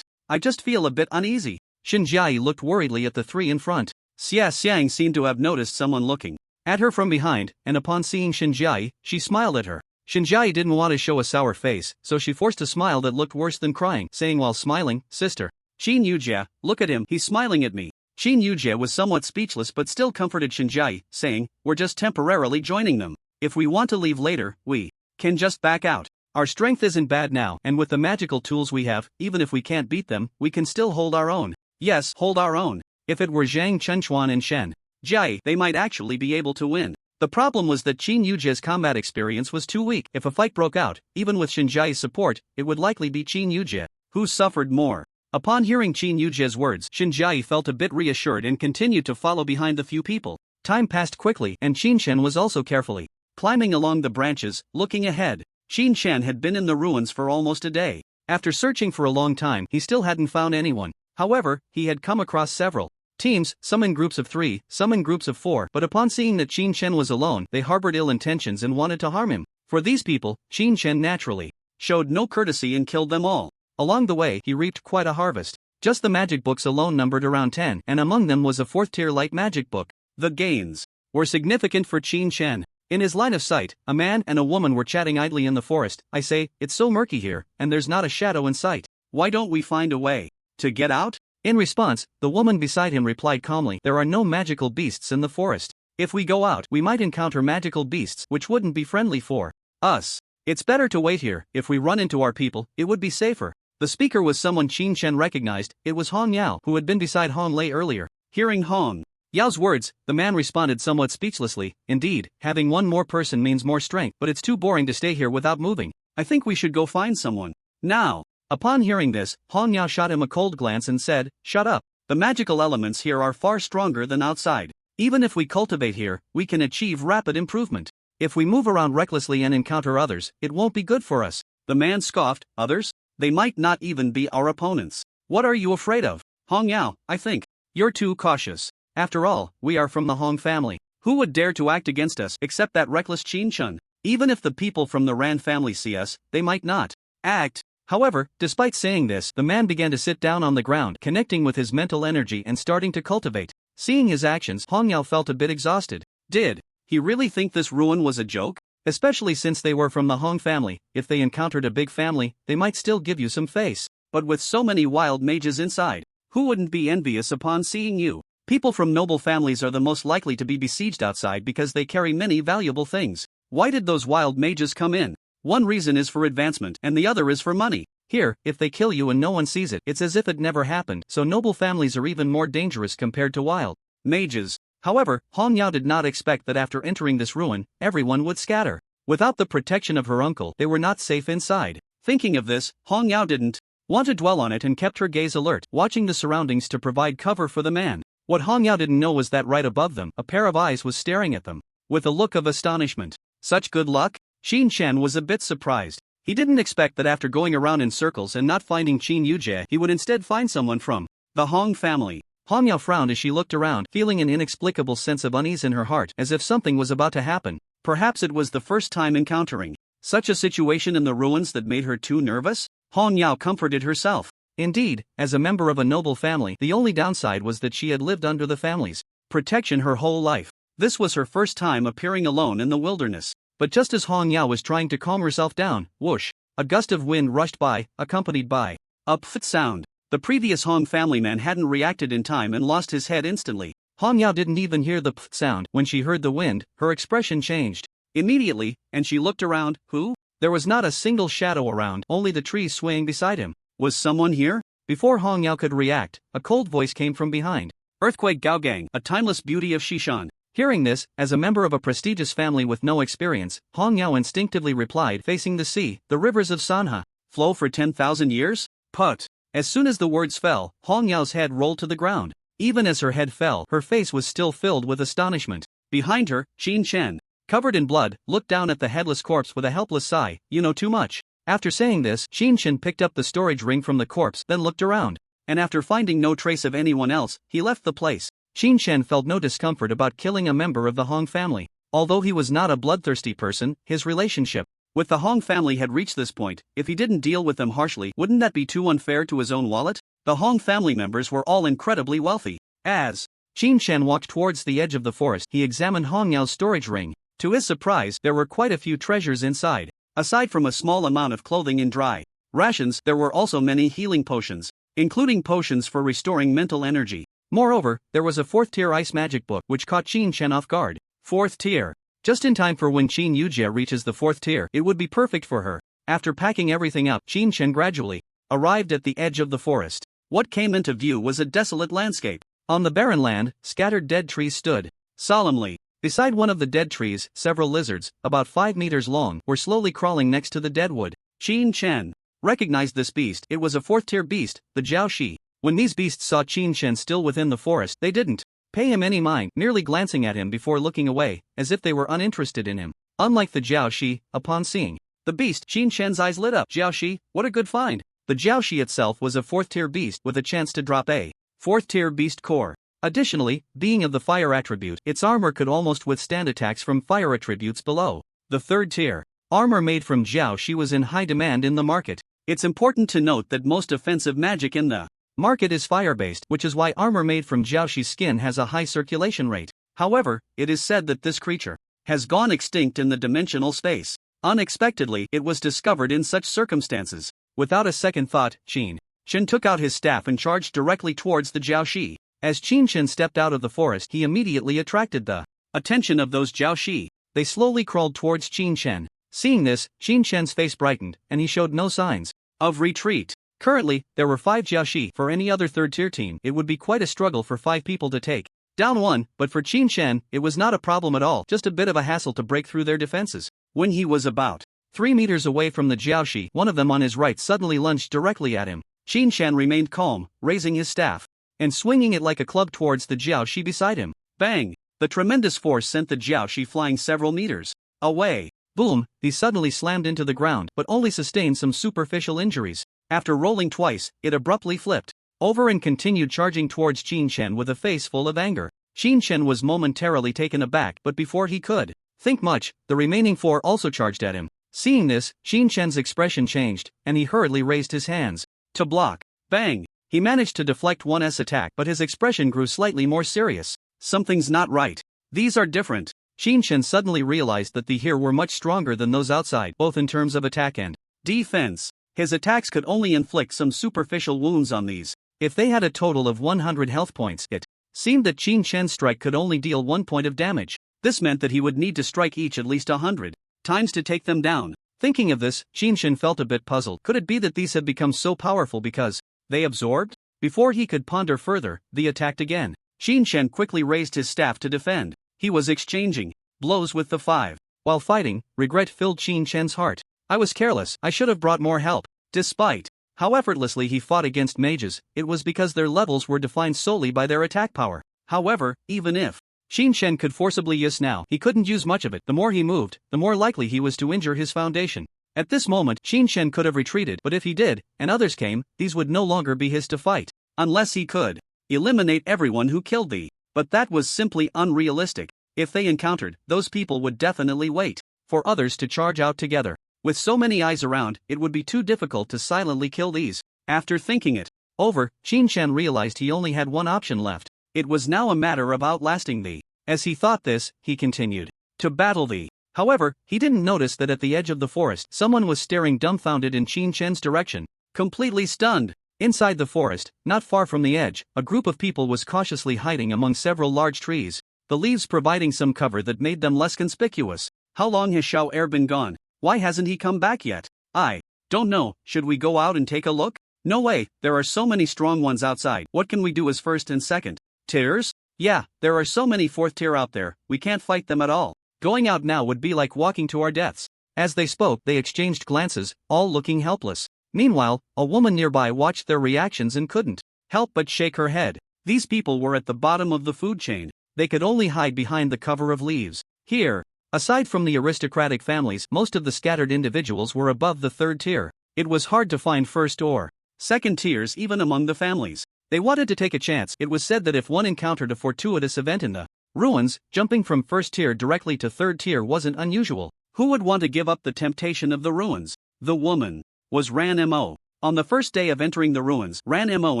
I just feel a bit uneasy. Xinjiai looked worriedly at the three in front. Xiang seemed to have noticed someone looking at her from behind, and upon seeing Xinjiai, she smiled at her. Xinjiai didn't want to show a sour face, so she forced a smile that looked worse than crying, saying while smiling, Sister Qin Yujie, look at him, he's smiling at me. Qin Yujie was somewhat speechless but still comforted Xinjiai, saying, we're just temporarily joining them. If we want to leave later, we can just back out. Our strength isn't bad now, and with the magical tools we have, even if we can't beat them, we can still hold our own. Yes, hold our own. If it were Zhang Chenchuan and Shen Jai, they might actually be able to win. The problem was that Qin Yujie's combat experience was too weak. If a fight broke out, even with Xinjiai's support, it would likely be Qin Yujie who suffered more. Upon hearing Qin Yujie's words, Xinjiai felt a bit reassured and continued to follow behind the few people. Time passed quickly, and Qin Shen was also carefully climbing along the branches, looking ahead. Qin Shen had been in the ruins for almost a day. After searching for a long time, he still hadn't found anyone. However, he had come across several teams, some in groups of 3, some in groups of 4, but upon seeing that Qin Shen was alone, they harbored ill intentions and wanted to harm him. For these people, Qin Shen naturally showed no courtesy and killed them all. Along the way, he reaped quite a harvest. Just the magic books alone numbered around 10, and among them was a 4th-tier light magic book. The gains were significant for Qin Shen. In his line of sight, a man and a woman were chatting idly in the forest. I say, it's so murky here, and there's not a shadow in sight. Why don't we find a way to get out? In response, the woman beside him replied calmly, there are no magical beasts in the forest. If we go out, we might encounter magical beasts which wouldn't be friendly for us. It's better to wait here. If we run into our people, it would be safer. The speaker was someone Qin Chen recognized. It was Hong Yao, who had been beside Hong Lei earlier. Hearing Hong Yao's words, the man responded somewhat speechlessly. Indeed, having one more person means more strength, but it's too boring to stay here without moving. I think we should go find someone. Now. Upon hearing this, Hong Yao shot him a cold glance and said, "Shut up. The magical elements here are far stronger than outside. Even if we cultivate here, we can achieve rapid improvement. If we move around recklessly and encounter others, it won't be good for us." The man scoffed. Others? They might not even be our opponents. What are you afraid of? Hong Yao, I think you're too cautious. After all, we are from the Hong family. Who would dare to act against us except that reckless Qin Chen? Even if the people from the Ran family see us, they might not act. However, despite saying this, the man began to sit down on the ground, connecting with his mental energy and starting to cultivate. Seeing his actions, Hong Yao felt a bit exhausted. Did he really think this ruin was a joke? Especially since they were from the Hong family. If they encountered a big family, they might still give you some face. But with so many wild mages inside, who wouldn't be envious upon seeing you? People from noble families are the most likely to be besieged outside because they carry many valuable things. Why did those wild mages come in? One reason is for advancement and the other is for money. Here, if they kill you and no one sees it, it's as if it never happened, so noble families are even more dangerous compared to wild mages. However, Hong Yao did not expect that after entering this ruin, everyone would scatter. Without the protection of her uncle, they were not safe inside. Thinking of this, Hong Yao didn't want to dwell on it and kept her gaze alert, watching the surroundings to provide cover for the man. What Hong Yao didn't know was that right above them, a pair of eyes was staring at them, with a look of astonishment. Such good luck? Qin Chen was a bit surprised. He didn't expect that after going around in circles and not finding Qin Yujie, he would instead find someone from the Hong family. Hong Yao frowned as she looked around, feeling an inexplicable sense of unease in her heart, as if something was about to happen. Perhaps it was the first time encountering such a situation in the ruins that made her too nervous? Hong Yao comforted herself. Indeed, as a member of a noble family, the only downside was that she had lived under the family's protection her whole life. This was her first time appearing alone in the wilderness. But just as Hong Yao was trying to calm herself down, whoosh, a gust of wind rushed by, accompanied by a pft sound. The previous Hong family man hadn't reacted in time and lost his head instantly. Hong Yao didn't even hear the pft sound. When she heard the wind, her expression changed immediately, and she looked around. Who? There was not a single shadow around, only the trees swaying beside him. Was someone here? Before Hong Yao could react, a cold voice came from behind. Earthquake Gaogang, a timeless beauty of Shishan. Hearing this, as a member of a prestigious family with no experience, Hong Yao instinctively replied, facing the sea, the rivers of Sanha flow for 10,000 years? But as soon as the words fell, Hong Yao's head rolled to the ground. Even as her head fell, her face was still filled with astonishment. Behind her, Qin Chen, covered in blood, looked down at the headless corpse with a helpless sigh. You know too much. After saying this, Qin Chen picked up the storage ring from the corpse, then looked around. And after finding no trace of anyone else, he left the place. Qin Chen felt no discomfort about killing a member of the Hong family. Although he was not a bloodthirsty person, his relationship with the Hong family had reached this point. If he didn't deal with them harshly, wouldn't that be too unfair to his own wallet? The Hong family members were all incredibly wealthy. As Qin Chen walked towards the edge of the forest, he examined Hong Yao's storage ring. To his surprise, there were quite a few treasures inside. Aside from a small amount of clothing and dry rations, there were also many healing potions, including potions for restoring mental energy. Moreover, there was a 4th tier ice magic book which caught Qin Chen off guard. 4th tier. Just in time for when Qin Yujie reaches the 4th tier, it would be perfect for her. After packing everything up, Qin Chen gradually arrived at the edge of the forest. What came into view was a desolate landscape. On the barren land, scattered dead trees stood solemnly. Beside one of the dead trees, several lizards, about 5 meters long, were slowly crawling next to the dead wood. Qin Chen recognized this beast. It was a 4th tier beast, the Jiaoxi. When these beasts saw Qin Chen still within the forest, they didn't pay him any mind, merely glancing at him before looking away, as if they were uninterested in him. Unlike the Jiaoxi, upon seeing the beast, Qin Chen's eyes lit up. Jiaoxi, what a good find. The Jiaoxi itself was a 4th tier beast with a chance to drop a 4th tier beast core. Additionally, being of the fire attribute, its armor could almost withstand attacks from fire attributes below the 3rd tier. Armor made from Jiaoxi was in high demand in the market. It's important to note that most offensive magic in the market is fire-based, which is why armor made from Jiaoxi's skin has a high circulation rate. However, it is said that this creature has gone extinct in the dimensional space. Unexpectedly, it was discovered in such circumstances. Without a second thought, Qin Chen took out his staff and charged directly towards the Jiaoxi. As Qin Chen stepped out of the forest, he immediately attracted the attention of those Jiaoxi. They slowly crawled towards Qin Chen. Seeing this, Qin Shen's face brightened, and he showed no signs of retreat. Currently, there were 5 Jiaoshi. For any other third-tier team, it would be quite a struggle for 5 people to take down one, but for Qin Shen, it was not a problem at all, just a bit of a hassle to break through their defenses. When he was about 3 meters away from the Jiaoshi, one of them on his right suddenly lunged directly at him. Qin Shen remained calm, raising his staff and swinging it like a club towards the Jiaoshi beside him. Bang! The tremendous force sent the Jiaoshi flying several meters away. Boom! He suddenly slammed into the ground, but only sustained some superficial injuries. After rolling twice, it abruptly flipped over and continued charging towards Qin Shen with a face full of anger. Qin Shen was momentarily taken aback, but before he could think much, the remaining 4 also charged at him. Seeing this, Qin Shen's expression changed, and he hurriedly raised his hands to block. Bang! He managed to deflect one's attack, but his expression grew slightly more serious. Something's not right. These are different. Qin Shen suddenly realized that the here were much stronger than those outside, both in terms of attack and defense. His attacks could only inflict some superficial wounds on these. If they had a total of 100 health points, it seemed that Qin Shen's strike could only deal 1 point of damage. This meant that he would need to strike each at least 100 times to take them down. Thinking of this, Qin Shen felt a bit puzzled. Could it be that these had become so powerful because they absorbed? Before he could ponder further, they attacked again. Qin Shen quickly raised his staff to defend. He was exchanging blows with the 5. While fighting, regret filled Qin Shen's heart. I was careless, I should have brought more help. Despite how effortlessly he fought against mages, it was because their levels were defined solely by their attack power. However, even if Qin Shen could forcibly use now, he couldn't use much of it. The more he moved, the more likely he was to injure his foundation. At this moment, Qin Shen could have retreated, but if he did, and others came, these would no longer be his to fight. Unless he could eliminate everyone who killed thee. But that was simply unrealistic. If they encountered, those people would definitely wait for others to charge out together. With so many eyes around, it would be too difficult to silently kill these. After thinking it over, Qin Shen realized he only had one option left. It was now a matter of outlasting thee. As he thought this, he continued to battle thee. However, he didn't notice that at the edge of the forest, someone was staring dumbfounded in Qin Shen's direction, completely stunned. Inside the forest, not far from the edge, a group of people was cautiously hiding among several large trees, the leaves providing some cover that made them less conspicuous. How long has Xiao been gone? Why hasn't he come back yet? I don't know. Should we go out and take a look? No way, there are so many strong ones outside. What can we do as first and second tiers? Yeah, there are so many 4th tier out there, we can't fight them at all. Going out now would be like walking to our deaths. As they spoke, they exchanged glances, all looking helpless. Meanwhile, a woman nearby watched their reactions and couldn't help but shake her head. These people were at the bottom of the food chain. They could only hide behind the cover of leaves. Here, aside from the aristocratic families, most of the scattered individuals were above the 3rd tier. It was hard to find 1st or 2nd tiers even among the families. They wanted to take a chance. It was said that if one encountered a fortuitous event in the ruins, jumping from 1st tier directly to 3rd tier wasn't unusual. Who would want to give up the temptation of the ruins? The woman was Ranmo. On the first day of entering the ruins, Ranmo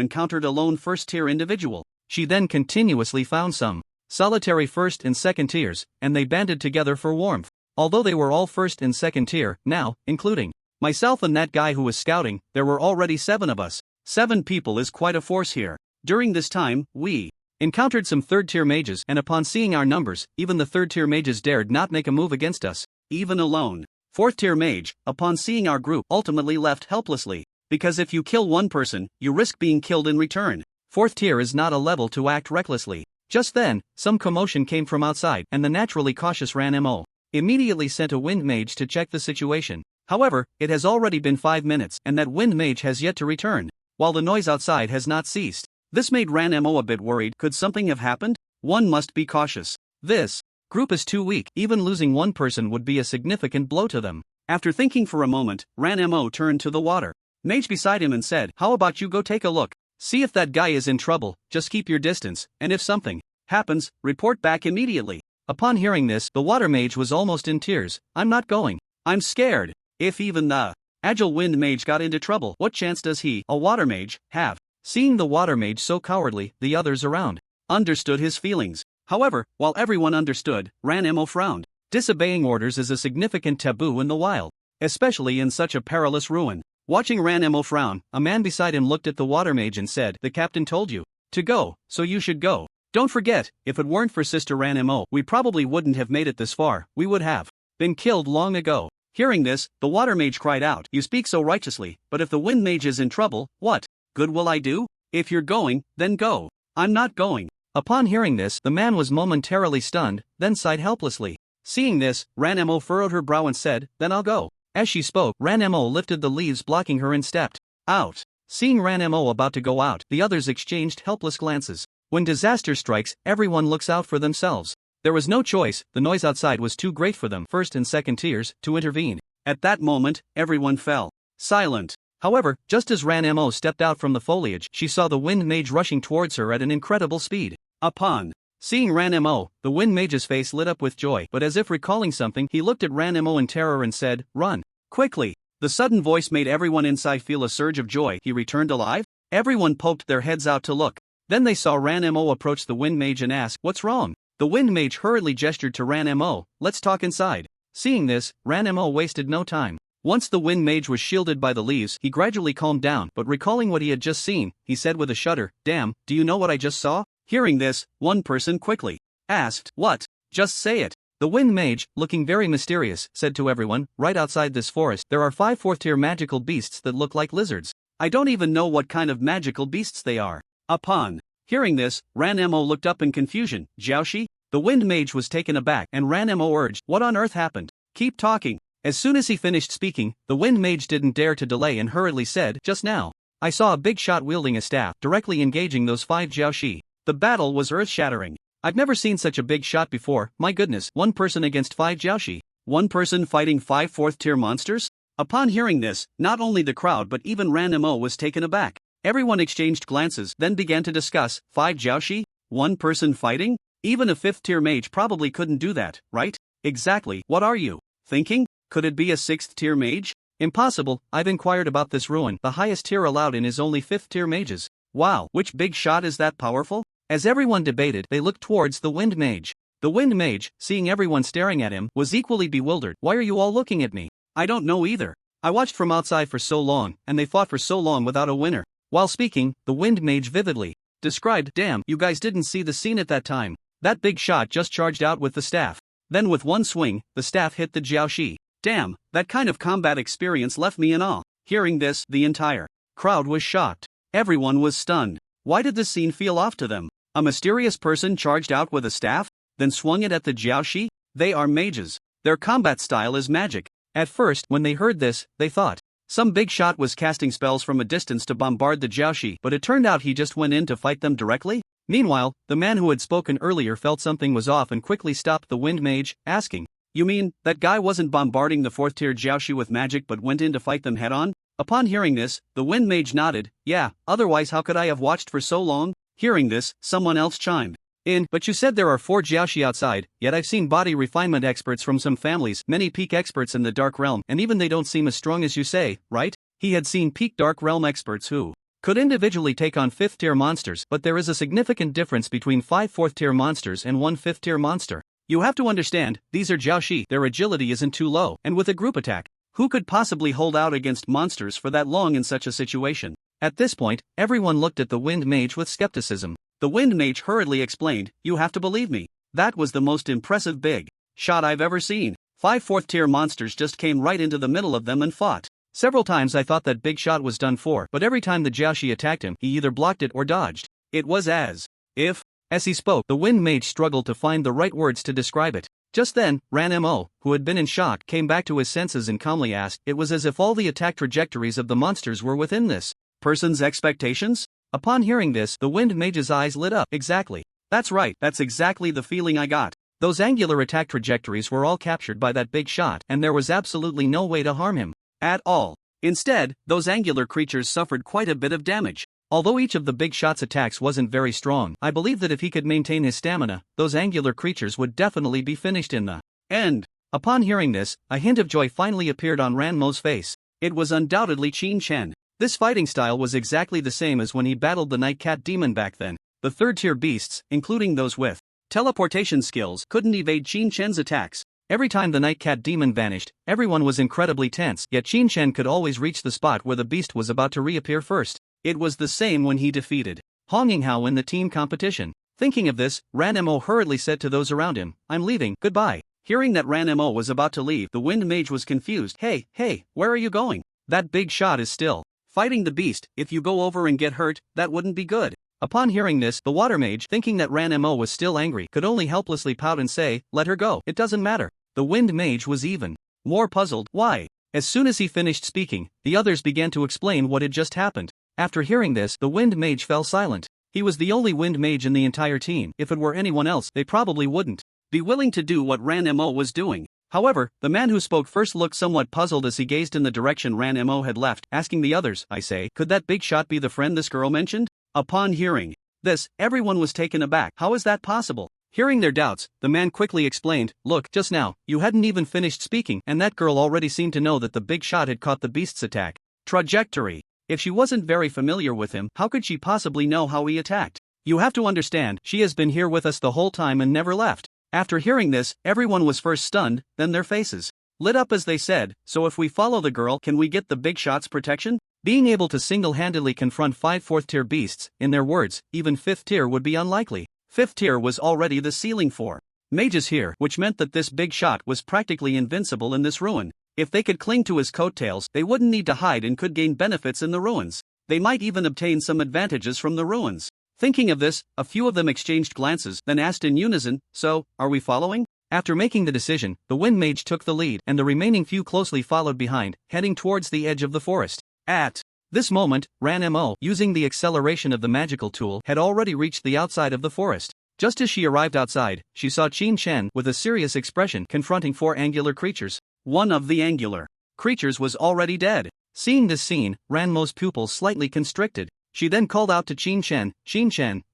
encountered a lone 1st tier individual. She then continuously found some solitary 1st and 2nd tiers, and they banded together for warmth. Although they were all 1st and 2nd tier, now, including myself and that guy who was scouting, there were already 7 of us. 7 people is quite a force here. During this time, we encountered some 3rd tier mages, and upon seeing our numbers, even the 3rd tier mages dared not make a move against us. Even alone. 4th tier mage, upon seeing our group, ultimately left helplessly. Because if you kill one person, you risk being killed in return. 4th tier is not a level to act recklessly. Just then, some commotion came from outside, and the naturally cautious Ranmo immediately sent a wind mage to check the situation. However, it has already been 5 minutes, and that wind mage has yet to return, while the noise outside has not ceased. This made Ranmo a bit worried. Could something have happened? One must be cautious. This group is too weak. Even losing one person would be a significant blow to them. After thinking for a moment, Ranmo turned to the water mage beside him and said, "How about you go take a look? See if that guy is in trouble. Just keep your distance, and if something happens, report back immediately." Upon hearing this, the water mage was almost in tears. "I'm not going. I'm scared. If even the agile wind mage got into trouble, what chance does he, a water mage, have?" Seeing the water mage so cowardly, the others around understood his feelings. However, while everyone understood, Ranmo frowned. Disobeying orders is a significant taboo in the wild, especially in such a perilous ruin. Watching Ranmo frown, a man beside him looked at the water mage and said, "The captain told you to go, so you should go. Don't forget, if it weren't for Sister Ranmo, we probably wouldn't have made it this far. We would have been killed long ago." Hearing this, the water mage cried out, "You speak so righteously, but if the wind mage is in trouble, what good will I do? If you're going, then go. I'm not going." Upon hearing this, the man was momentarily stunned, then sighed helplessly. Seeing this, Ranmo furrowed her brow and said, "Then I'll go." As she spoke, Ranmo lifted the leaves blocking her and stepped out. Seeing Ranmo about to go out, the others exchanged helpless glances. When disaster strikes, everyone looks out for themselves. There was no choice, the noise outside was too great for them, first and second tiers, to intervene. At that moment, everyone fell silent. However, just as Ranmo stepped out from the foliage, she saw the wind mage rushing towards her at an incredible speed. Upon seeing Ranmo, the wind mage's face lit up with joy, but as if recalling something, he looked at Ranmo in terror and said, "Run quickly." The sudden voice made everyone inside feel a surge of joy. He returned alive? Everyone poked their heads out to look. Then they saw Ranmo approach the wind mage and ask, "What's wrong?" The wind mage hurriedly gestured to Ranmo, "Let's talk inside." Seeing this, Ranmo wasted no time. Once the wind mage was shielded by the leaves, he gradually calmed down, but recalling what he had just seen, he said with a shudder, "Damn, do you know what I just saw?" Hearing this, one person quickly asked, "What? Just say it." The wind mage, looking very mysterious, said to everyone, "Right outside this forest, there are 5 4th-tier magical beasts that look like lizards. I don't even know what kind of magical beasts they are." Upon hearing this, Ranmo looked up in confusion. "Xiaoxi?" The wind mage was taken aback, and Ranmo urged, "What on earth happened? Keep talking." As soon as he finished speaking, the wind mage didn't dare to delay and hurriedly said, "Just now, I saw a big shot wielding a staff, directly engaging those 5 Xiaoxi. The battle was earth-shattering. I've never seen such a big shot before, my goodness, 1 person against 5 Xiaoxi. 1 person fighting 5 4th-tier monsters? Upon hearing this, not only the crowd but even Ranmo was taken aback. Everyone exchanged glances, then began to discuss, 5 Xiaoxi? 1 person fighting? Even a 5th-tier mage probably couldn't do that, right? Exactly, what are you thinking? Could it be a 6th-tier mage? Impossible, I've inquired about this ruin, the highest tier allowed in is only 5th-tier mages. Wow, which big shot is that powerful? As everyone debated, they looked towards the wind mage. The wind mage, seeing everyone staring at him, was equally bewildered. "Why are you all looking at me?" "I don't know either. I watched from outside for so long, and they fought for so long without a winner." While speaking, the wind mage vividly described, "Damn, you guys didn't see the scene at that time. That big shot just charged out with the staff. Then with one swing, the staff hit the Xiaoxi. Damn, that kind of combat experience left me in awe." Hearing this, the entire crowd was shocked. Everyone was stunned. Why did this scene feel off to them? A mysterious person charged out with a staff, then swung it at the Xiaoxi? They are mages. Their combat style is magic. At first, when they heard this, they thought some big shot was casting spells from a distance to bombard the Xiaoxi, but it turned out he just went in to fight them directly? Meanwhile, the man who had spoken earlier felt something was off and quickly stopped the wind mage, asking, "You mean, that guy wasn't bombarding the 4th-tier Xiaoxi with magic but went in to fight them head-on?" Upon hearing this, the wind mage nodded, "Yeah, otherwise how could I have watched for so long?" Hearing this, someone else chimed in, "But you said there are 4 Xiaoxi outside, yet I've seen body refinement experts from some families, many peak experts in the Dark Realm, and even they don't seem as strong as you say, right?" He had seen peak Dark Realm experts who could individually take on 5th-tier monsters, but there is a significant difference between 5 4th-tier monsters and 1 5th-tier monster. You have to understand, these are Xiaoxi, their agility isn't too low, and with a group attack, who could possibly hold out against monsters for that long in such a situation? At this point, everyone looked at the wind mage with skepticism. The wind mage hurriedly explained, "You have to believe me. That was the most impressive big shot I've ever seen. 5 4th-tier monsters just came right into the middle of them and fought. Several times I thought that big shot was done for, but every time the Xiaoxi attacked him, he either blocked it or dodged. It was as if..." As he spoke, the wind mage struggled to find the right words to describe it. Just then, Ranmo, who had been in shock, came back to his senses and calmly asked, "It was as if all the attack trajectories of the monsters were within this person's expectations?" Upon hearing this, the wind mage's eyes lit up. "Exactly. That's right, that's exactly the feeling I got. Those angular attack trajectories were all captured by that big shot, and there was absolutely no way to harm him at all. Instead, those angular creatures suffered quite a bit of damage. Although each of the big shot's attacks wasn't very strong, I believe that if he could maintain his stamina, those angular creatures would definitely be finished in the end." Upon hearing this, a hint of joy finally appeared on Ranmo's face. It was undoubtedly Chen. This fighting style was exactly the same as when he battled the Night Cat Demon back then. The 3rd-tier beasts, including those with teleportation skills, couldn't evade Chen's attacks. Every time the Night Cat Demon vanished, everyone was incredibly tense, yet Chen could always reach the spot where the beast was about to reappear first. It was the same when he defeated Hong Yinghao in the team competition. Thinking of this, Ranmo hurriedly said to those around him, "I'm leaving, goodbye." Hearing that Ranmo was about to leave, the wind mage was confused. Hey, where are you going? That big shot is still fighting the beast. If you go over and get hurt, that wouldn't be good. Upon hearing this, the water mage, thinking that Ranmo was still angry, could only helplessly pout and say, let her go, it doesn't matter. The wind mage was even more puzzled. Why? As soon as he finished speaking, the others began to explain what had just happened. After hearing this, the wind mage fell silent. He was the only wind mage in the entire team. If it were anyone else, they probably wouldn't be willing to do what Ranmo was doing. However, the man who spoke first looked somewhat puzzled as he gazed in the direction Ranmo had left, asking the others, I say, could that big shot be the friend this girl mentioned? Upon hearing this, everyone was taken aback. How is that possible? Hearing their doubts, the man quickly explained, look, just now, you hadn't even finished speaking, and that girl already seemed to know that the big shot had caught the beast's attack trajectory. If she wasn't very familiar with him, how could she possibly know how he attacked? You have to understand, she has been here with us the whole time and never left. After hearing this, everyone was first stunned, then their faces lit up as they said, so if we follow the girl, can we get the big shot's protection? Being able to single-handedly confront 5 4th-tier beasts, in their words, even 5th tier would be unlikely. 5th tier was already the ceiling for mages here, which meant that this big shot was practically invincible in this ruin. If they could cling to his coattails, they wouldn't need to hide and could gain benefits in the ruins. They might even obtain some advantages from the ruins. Thinking of this, a few of them exchanged glances, then asked in unison, so, are we following? After making the decision, the wind mage took the lead and the remaining few closely followed behind, heading towards the edge of the forest. At this moment, Ranmo, using the acceleration of the magical tool, had already reached the outside of the forest. Just as she arrived outside, she saw Chen with a serious expression confronting 4 angular creatures. One of the angular creatures was already dead. Seeing this scene, Ranmo's pupils slightly constricted. She then called out to Chen,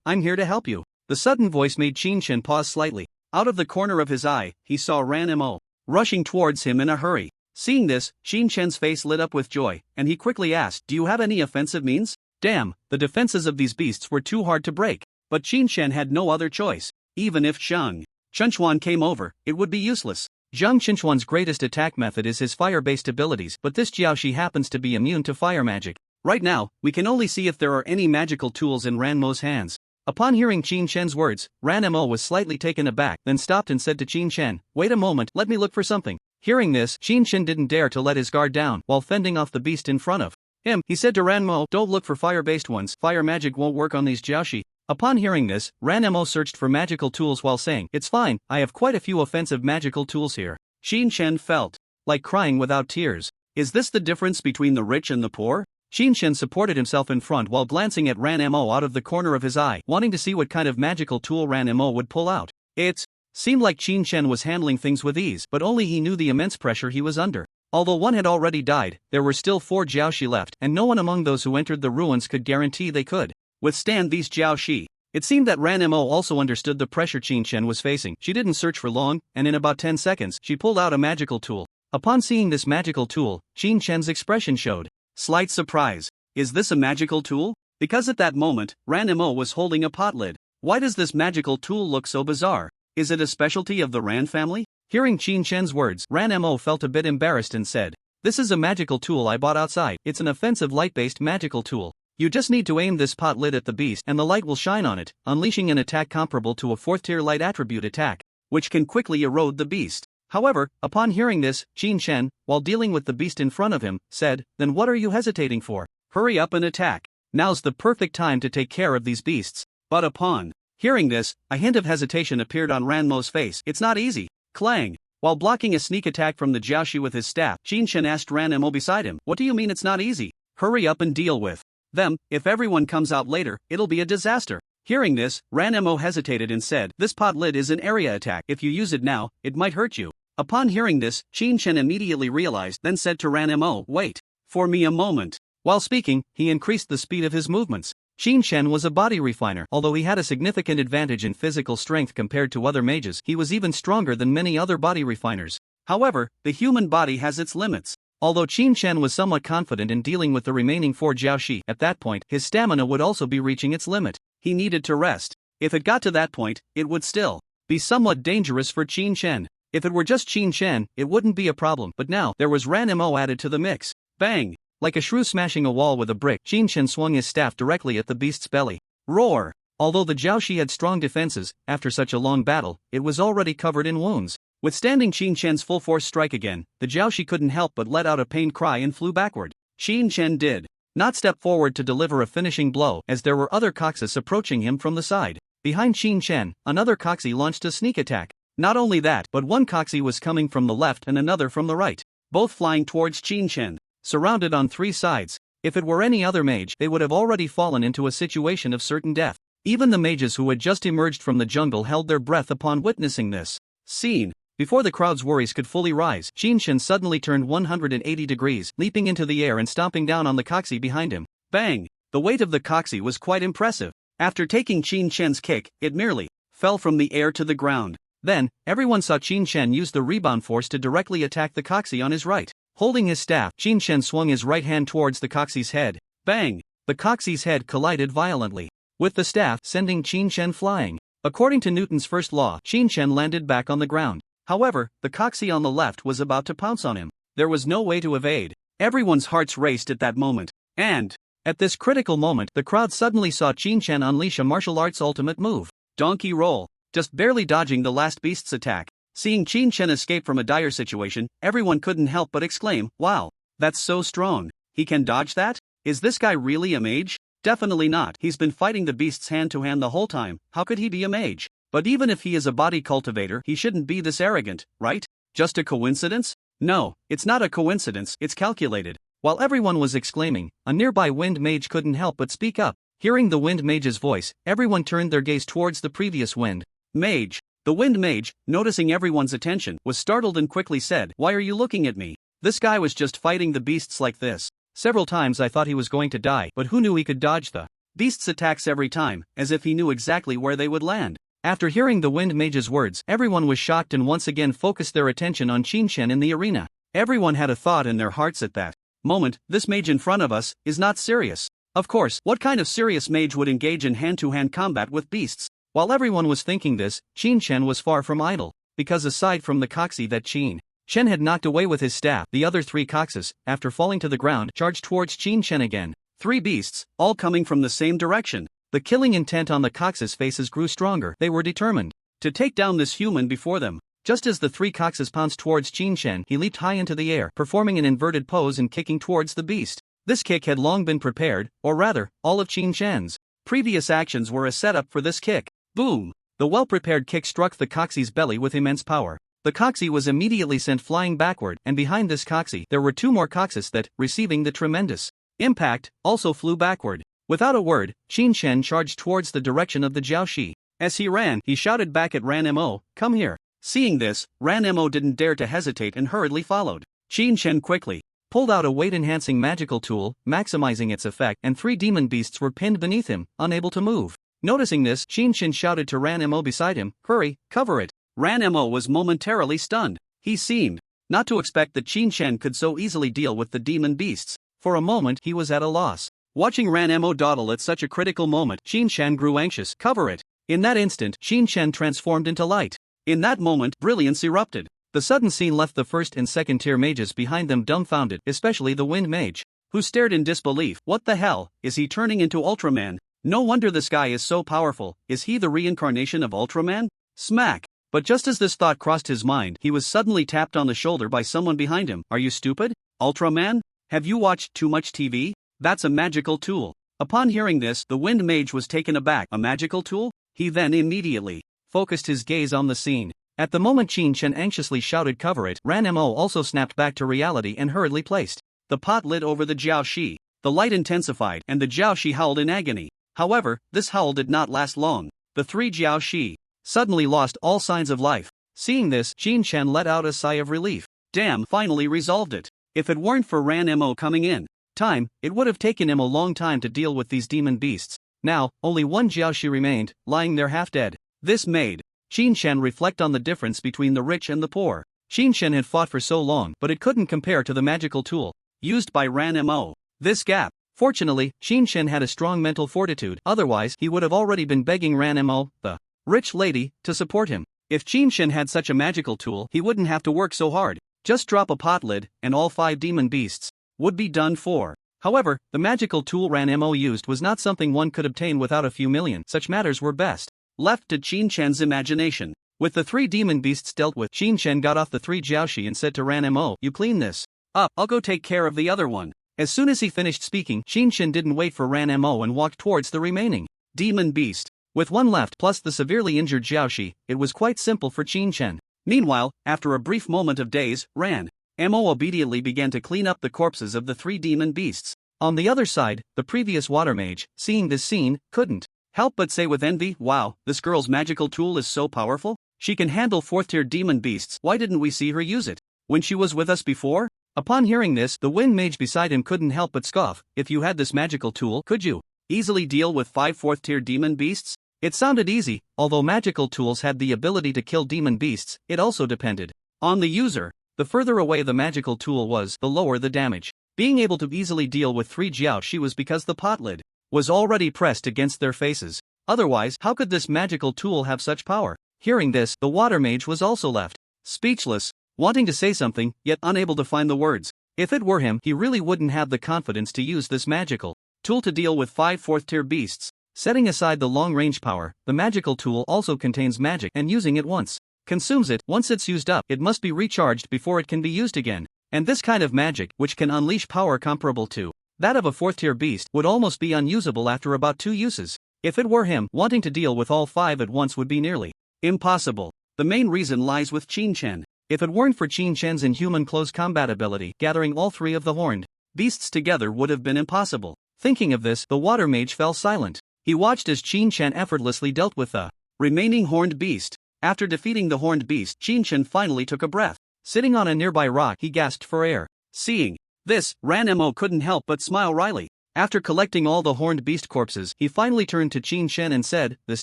I'm here to help you. The sudden voice made Chen pause slightly. Out of the corner of his eye, he saw Ranmo rushing towards him in a hurry. Seeing this, Chen's face lit up with joy, and he quickly asked, do you have any offensive means? Damn, the defenses of these beasts were too hard to break. But Chen had no other choice. Even if Zhang Chenchuan came over, it would be useless. Zhang Chenchuan's greatest attack method is his fire-based abilities, but this Jiaoshi happens to be immune to fire magic. Right now, we can only see if there are any magical tools in Ranmo's hands. Upon hearing Chen's words, Ranmo was slightly taken aback, then stopped and said to Chen, wait a moment, let me look for something. Hearing this, Chen didn't dare to let his guard down, while fending off the beast in front of him. He said to Ranmo, don't look for fire-based ones, fire magic won't work on these Jiaoshi. Upon hearing this, Ranmo searched for magical tools while saying, it's fine, I have quite a few offensive magical tools here. Chen felt like crying without tears. Is this the difference between the rich and the poor? Chen supported himself in front while glancing at Ranmo out of the corner of his eye, wanting to see what kind of magical tool Ranmo would pull out. It seemed like Chen was handling things with ease, but only he knew the immense pressure he was under. Although one had already died, there were still 4 Jiaoshi left, and no one among those who entered the ruins could guarantee they could withstand these Jiaoshi. It seemed that Ranmo also understood the pressure Chen was facing. She didn't search for long, and in about 10 seconds, she pulled out a magical tool. Upon seeing this magical tool, Chen's expression showed slight surprise. Is this a magical tool? Because at that moment, Ranmo was holding a pot lid. Why does this magical tool look so bizarre? Is it a specialty of the Ran family? Hearing Chen's words, Ranmo felt a bit embarrassed and said, this is a magical tool I bought outside. It's an offensive light-based magical tool. You just need to aim this pot lid at the beast and the light will shine on it, unleashing an attack comparable to a 4th-tier light attribute attack, which can quickly erode the beast. However, upon hearing this, Chen, while dealing with the beast in front of him, said, then what are you hesitating for? Hurry up and attack. Now's the perfect time to take care of these beasts. But upon hearing this, a hint of hesitation appeared on Ranmo's face. It's not easy. Clang. While blocking a sneak attack from the Jiaoshi with his staff, Chen asked Ranmo beside him, what do you mean it's not easy? Hurry up and deal with them. If everyone comes out later, it'll be a disaster. Hearing this, Ranmo hesitated and said, this pot lid is an area attack. If you use it now, it might hurt you. Upon hearing this, Chen immediately realized, then said to Ranmo, wait for me a moment. While speaking, he increased the speed of his movements. Chen was a body refiner. Although he had a significant advantage in physical strength compared to other mages, he was even stronger than many other body refiners. However, the human body has its limits. Although Chen was somewhat confident in dealing with the remaining 4 Jiaoshi, at that point, his stamina would also be reaching its limit. He needed to rest. If it got to that point, it would still be somewhat dangerous for Chen. If it were just Chen, it wouldn't be a problem, but now, there was Ranmo added to the mix. Bang! Like a shrew smashing a wall with a brick, Chen swung his staff directly at the beast's belly. Roar! Although the Jiaoshi had strong defenses, after such a long battle, it was already covered in wounds. Withstanding Qin Chen's full force strike again, the Jiaoshi couldn't help but let out a pained cry and flew backward. Qin Chen did not step forward to deliver a finishing blow, as there were other Coxes approaching him from the side. Behind Qin Chen, another Coxie launched a sneak attack. Not only that, but one Coxie was coming from the left and another from the right, both flying towards Qin Chen, surrounded on three sides. If it were any other mage, they would have already fallen into a situation of certain death. Even the mages who had just emerged from the jungle held their breath upon witnessing this scene. Before the crowd's worries could fully rise, Qin Chen suddenly turned 180 degrees, leaping into the air and stomping down on the Coxie behind him. Bang! The weight of the Coxie was quite impressive. After taking Qin Chen's kick, it merely fell from the air to the ground. Then, everyone saw Qin Chen use the rebound force to directly attack the Coxie on his right. Holding his staff, Qin Chen swung his right hand towards the Coxie's head. Bang! The Coxie's head collided violently with the staff, sending Qin Chen flying. According to Newton's first law, Qin Chen landed back on the ground. However, the Coxie on the left was about to pounce on him. There was no way to evade. Everyone's hearts raced at that moment. And, at this critical moment, the crowd suddenly saw Qin Chen unleash a martial arts ultimate move, Donkey Roll, just barely dodging the last beast's attack. Seeing Qin Chen escape from a dire situation, everyone couldn't help but exclaim, "Wow, that's so strong. He can dodge that? Is this guy really a mage?" Definitely not. He's been fighting the beasts hand-to-hand the whole time. How could he be a mage? But even if he is a body cultivator, he shouldn't be this arrogant, right? Just a coincidence? No, it's not a coincidence, it's calculated. While everyone was exclaiming, a nearby wind mage couldn't help but speak up. Hearing the wind mage's voice, everyone turned their gaze towards the previous wind mage. The wind mage, noticing everyone's attention, was startled and quickly said, "Why are you looking at me? This guy was just fighting the beasts like this. Several times I thought he was going to die, but who knew he could dodge the beasts' attacks every time, as if he knew exactly where they would land." After hearing the wind mage's words, everyone was shocked and once again focused their attention on Qin Chen in the arena. Everyone had a thought in their hearts at that moment: this mage in front of us is not serious. Of course, what kind of serious mage would engage in hand-to-hand combat with beasts? While everyone was thinking this, Qin Chen was far from idle, because aside from the Coxie that Qin Chen had knocked away with his staff, the other three Coxes, after falling to the ground, charged towards Qin Chen again. Three beasts, all coming from the same direction. The killing intent on the Coxes' faces grew stronger. They were determined to take down this human before them. Just as the three Coxes pounced towards Qin Chen, he leaped high into the air, performing an inverted pose and kicking towards the beast. This kick had long been prepared, or rather, all of Qin Chen's previous actions were a setup for this kick. Boom! The well-prepared kick struck the Coxie's belly with immense power. The Coxie was immediately sent flying backward, and behind this Coxie there were two more Coxes that, receiving the tremendous impact, also flew backward. Without a word, Qin Chen charged towards the direction of the Jiaoshi. As he ran, he shouted back at Ranmo, "Come here." Seeing this, Ranmo didn't dare to hesitate and hurriedly followed. Qin Chen quickly pulled out a weight-enhancing magical tool, maximizing its effect, and three demon beasts were pinned beneath him, unable to move. Noticing this, Qin Chen shouted to Ranmo beside him, "Hurry, cover it." Ranmo was momentarily stunned. He seemed not to expect that Qin Chen could so easily deal with the demon beasts. For a moment he was at a loss. Watching Ranmo dawdle at such a critical moment, Qin Chen grew anxious. "Cover it." In that instant, Qin Chen transformed into light. In that moment, brilliance erupted. The sudden scene left the first and second tier mages behind them dumbfounded, especially the wind mage, who stared in disbelief. What the hell, is he turning into Ultraman? No wonder this guy is so powerful. Is he the reincarnation of Ultraman? Smack! But just as this thought crossed his mind, he was suddenly tapped on the shoulder by someone behind him. "Are you stupid? Ultraman? Have you watched too much TV? That's a magical tool." Upon hearing this, the wind mage was taken aback. A magical tool? He then immediately focused his gaze on the scene. At the moment Qin Chen anxiously shouted, "Cover it," Ranmo also snapped back to reality and hurriedly placed the pot lid over the Jiaoshi. The light intensified, and the Jiaoshi howled in agony. However, this howl did not last long. The three Jiaoshi suddenly lost all signs of life. Seeing this, Qin Chen let out a sigh of relief. Damn, finally resolved it. If it weren't for Ranmo coming in time, it would have taken him a long time to deal with these demon beasts. Now, only one Jiaoshi remained, lying there half dead. This made Qin Chen reflect on the difference between the rich and the poor. Qin Chen had fought for so long, but it couldn't compare to the magical tool used by Ranmo. This gap. Fortunately, Qin Chen had a strong mental fortitude, otherwise he would have already been begging Ranmo, the rich lady, to support him. If Qin Chen had such a magical tool, he wouldn't have to work so hard. Just drop a pot lid, and all 5 demon beasts would be done for. However, the magical tool Ranmo used was not something one could obtain without a few million. Such matters were best left to Qin Chen's imagination. With the 3 demon beasts dealt with, Qin Shen got off the 3 jiaoshi and said to Ranmo, "You clean this up, I'll go take care of the other one." As soon as he finished speaking, Qin Shen didn't wait for Ranmo and walked towards the remaining demon beast. With one left plus the severely injured jiaoshi, it was quite simple for Qin Shen. Meanwhile, after a brief moment of daze, Ranmo obediently began to clean up the corpses of the 3 demon beasts. On the other side, the previous water mage, seeing this scene, couldn't help but say with envy, "Wow, this girl's magical tool is so powerful. She can handle 4th-tier demon beasts. Why didn't we see her use it when she was with us before?" Upon hearing this, the wind mage beside him couldn't help but scoff. "If you had this magical tool, could you easily deal with 5 4th-tier demon beasts?" It sounded easy. Although magical tools had the ability to kill demon beasts, it also depended on the user. The further away the magical tool was, the lower the damage. Being able to easily deal with 3 jiaoshi was because the pot lid was already pressed against their faces. Otherwise, how could this magical tool have such power? Hearing this, the water mage was also left speechless, wanting to say something, yet unable to find the words. If it were him, he really wouldn't have the confidence to use this magical tool to deal with 5 4th-tier beasts. Setting aside the long-range power, the magical tool also contains magic, and using it once consumes it. Once it's used up, it must be recharged before it can be used again. And this kind of magic, which can unleash power comparable to that of a 4th-tier beast, would almost be unusable after about 2 uses. If it were him, wanting to deal with all 5 at once would be nearly impossible. The main reason lies with Qin Shen. If it weren't for Qin Shen's inhuman close combat ability, gathering all 3 of the horned beasts together would have been impossible. Thinking of this, the water mage fell silent. He watched as Qin Shen effortlessly dealt with the remaining horned beast. After defeating the horned beast, Qin Shen finally took a breath. Sitting on a nearby rock, he gasped for air. Seeing this, Ranmo couldn't help but smile wryly. After collecting all the horned beast corpses, he finally turned to Qin Shen and said, "This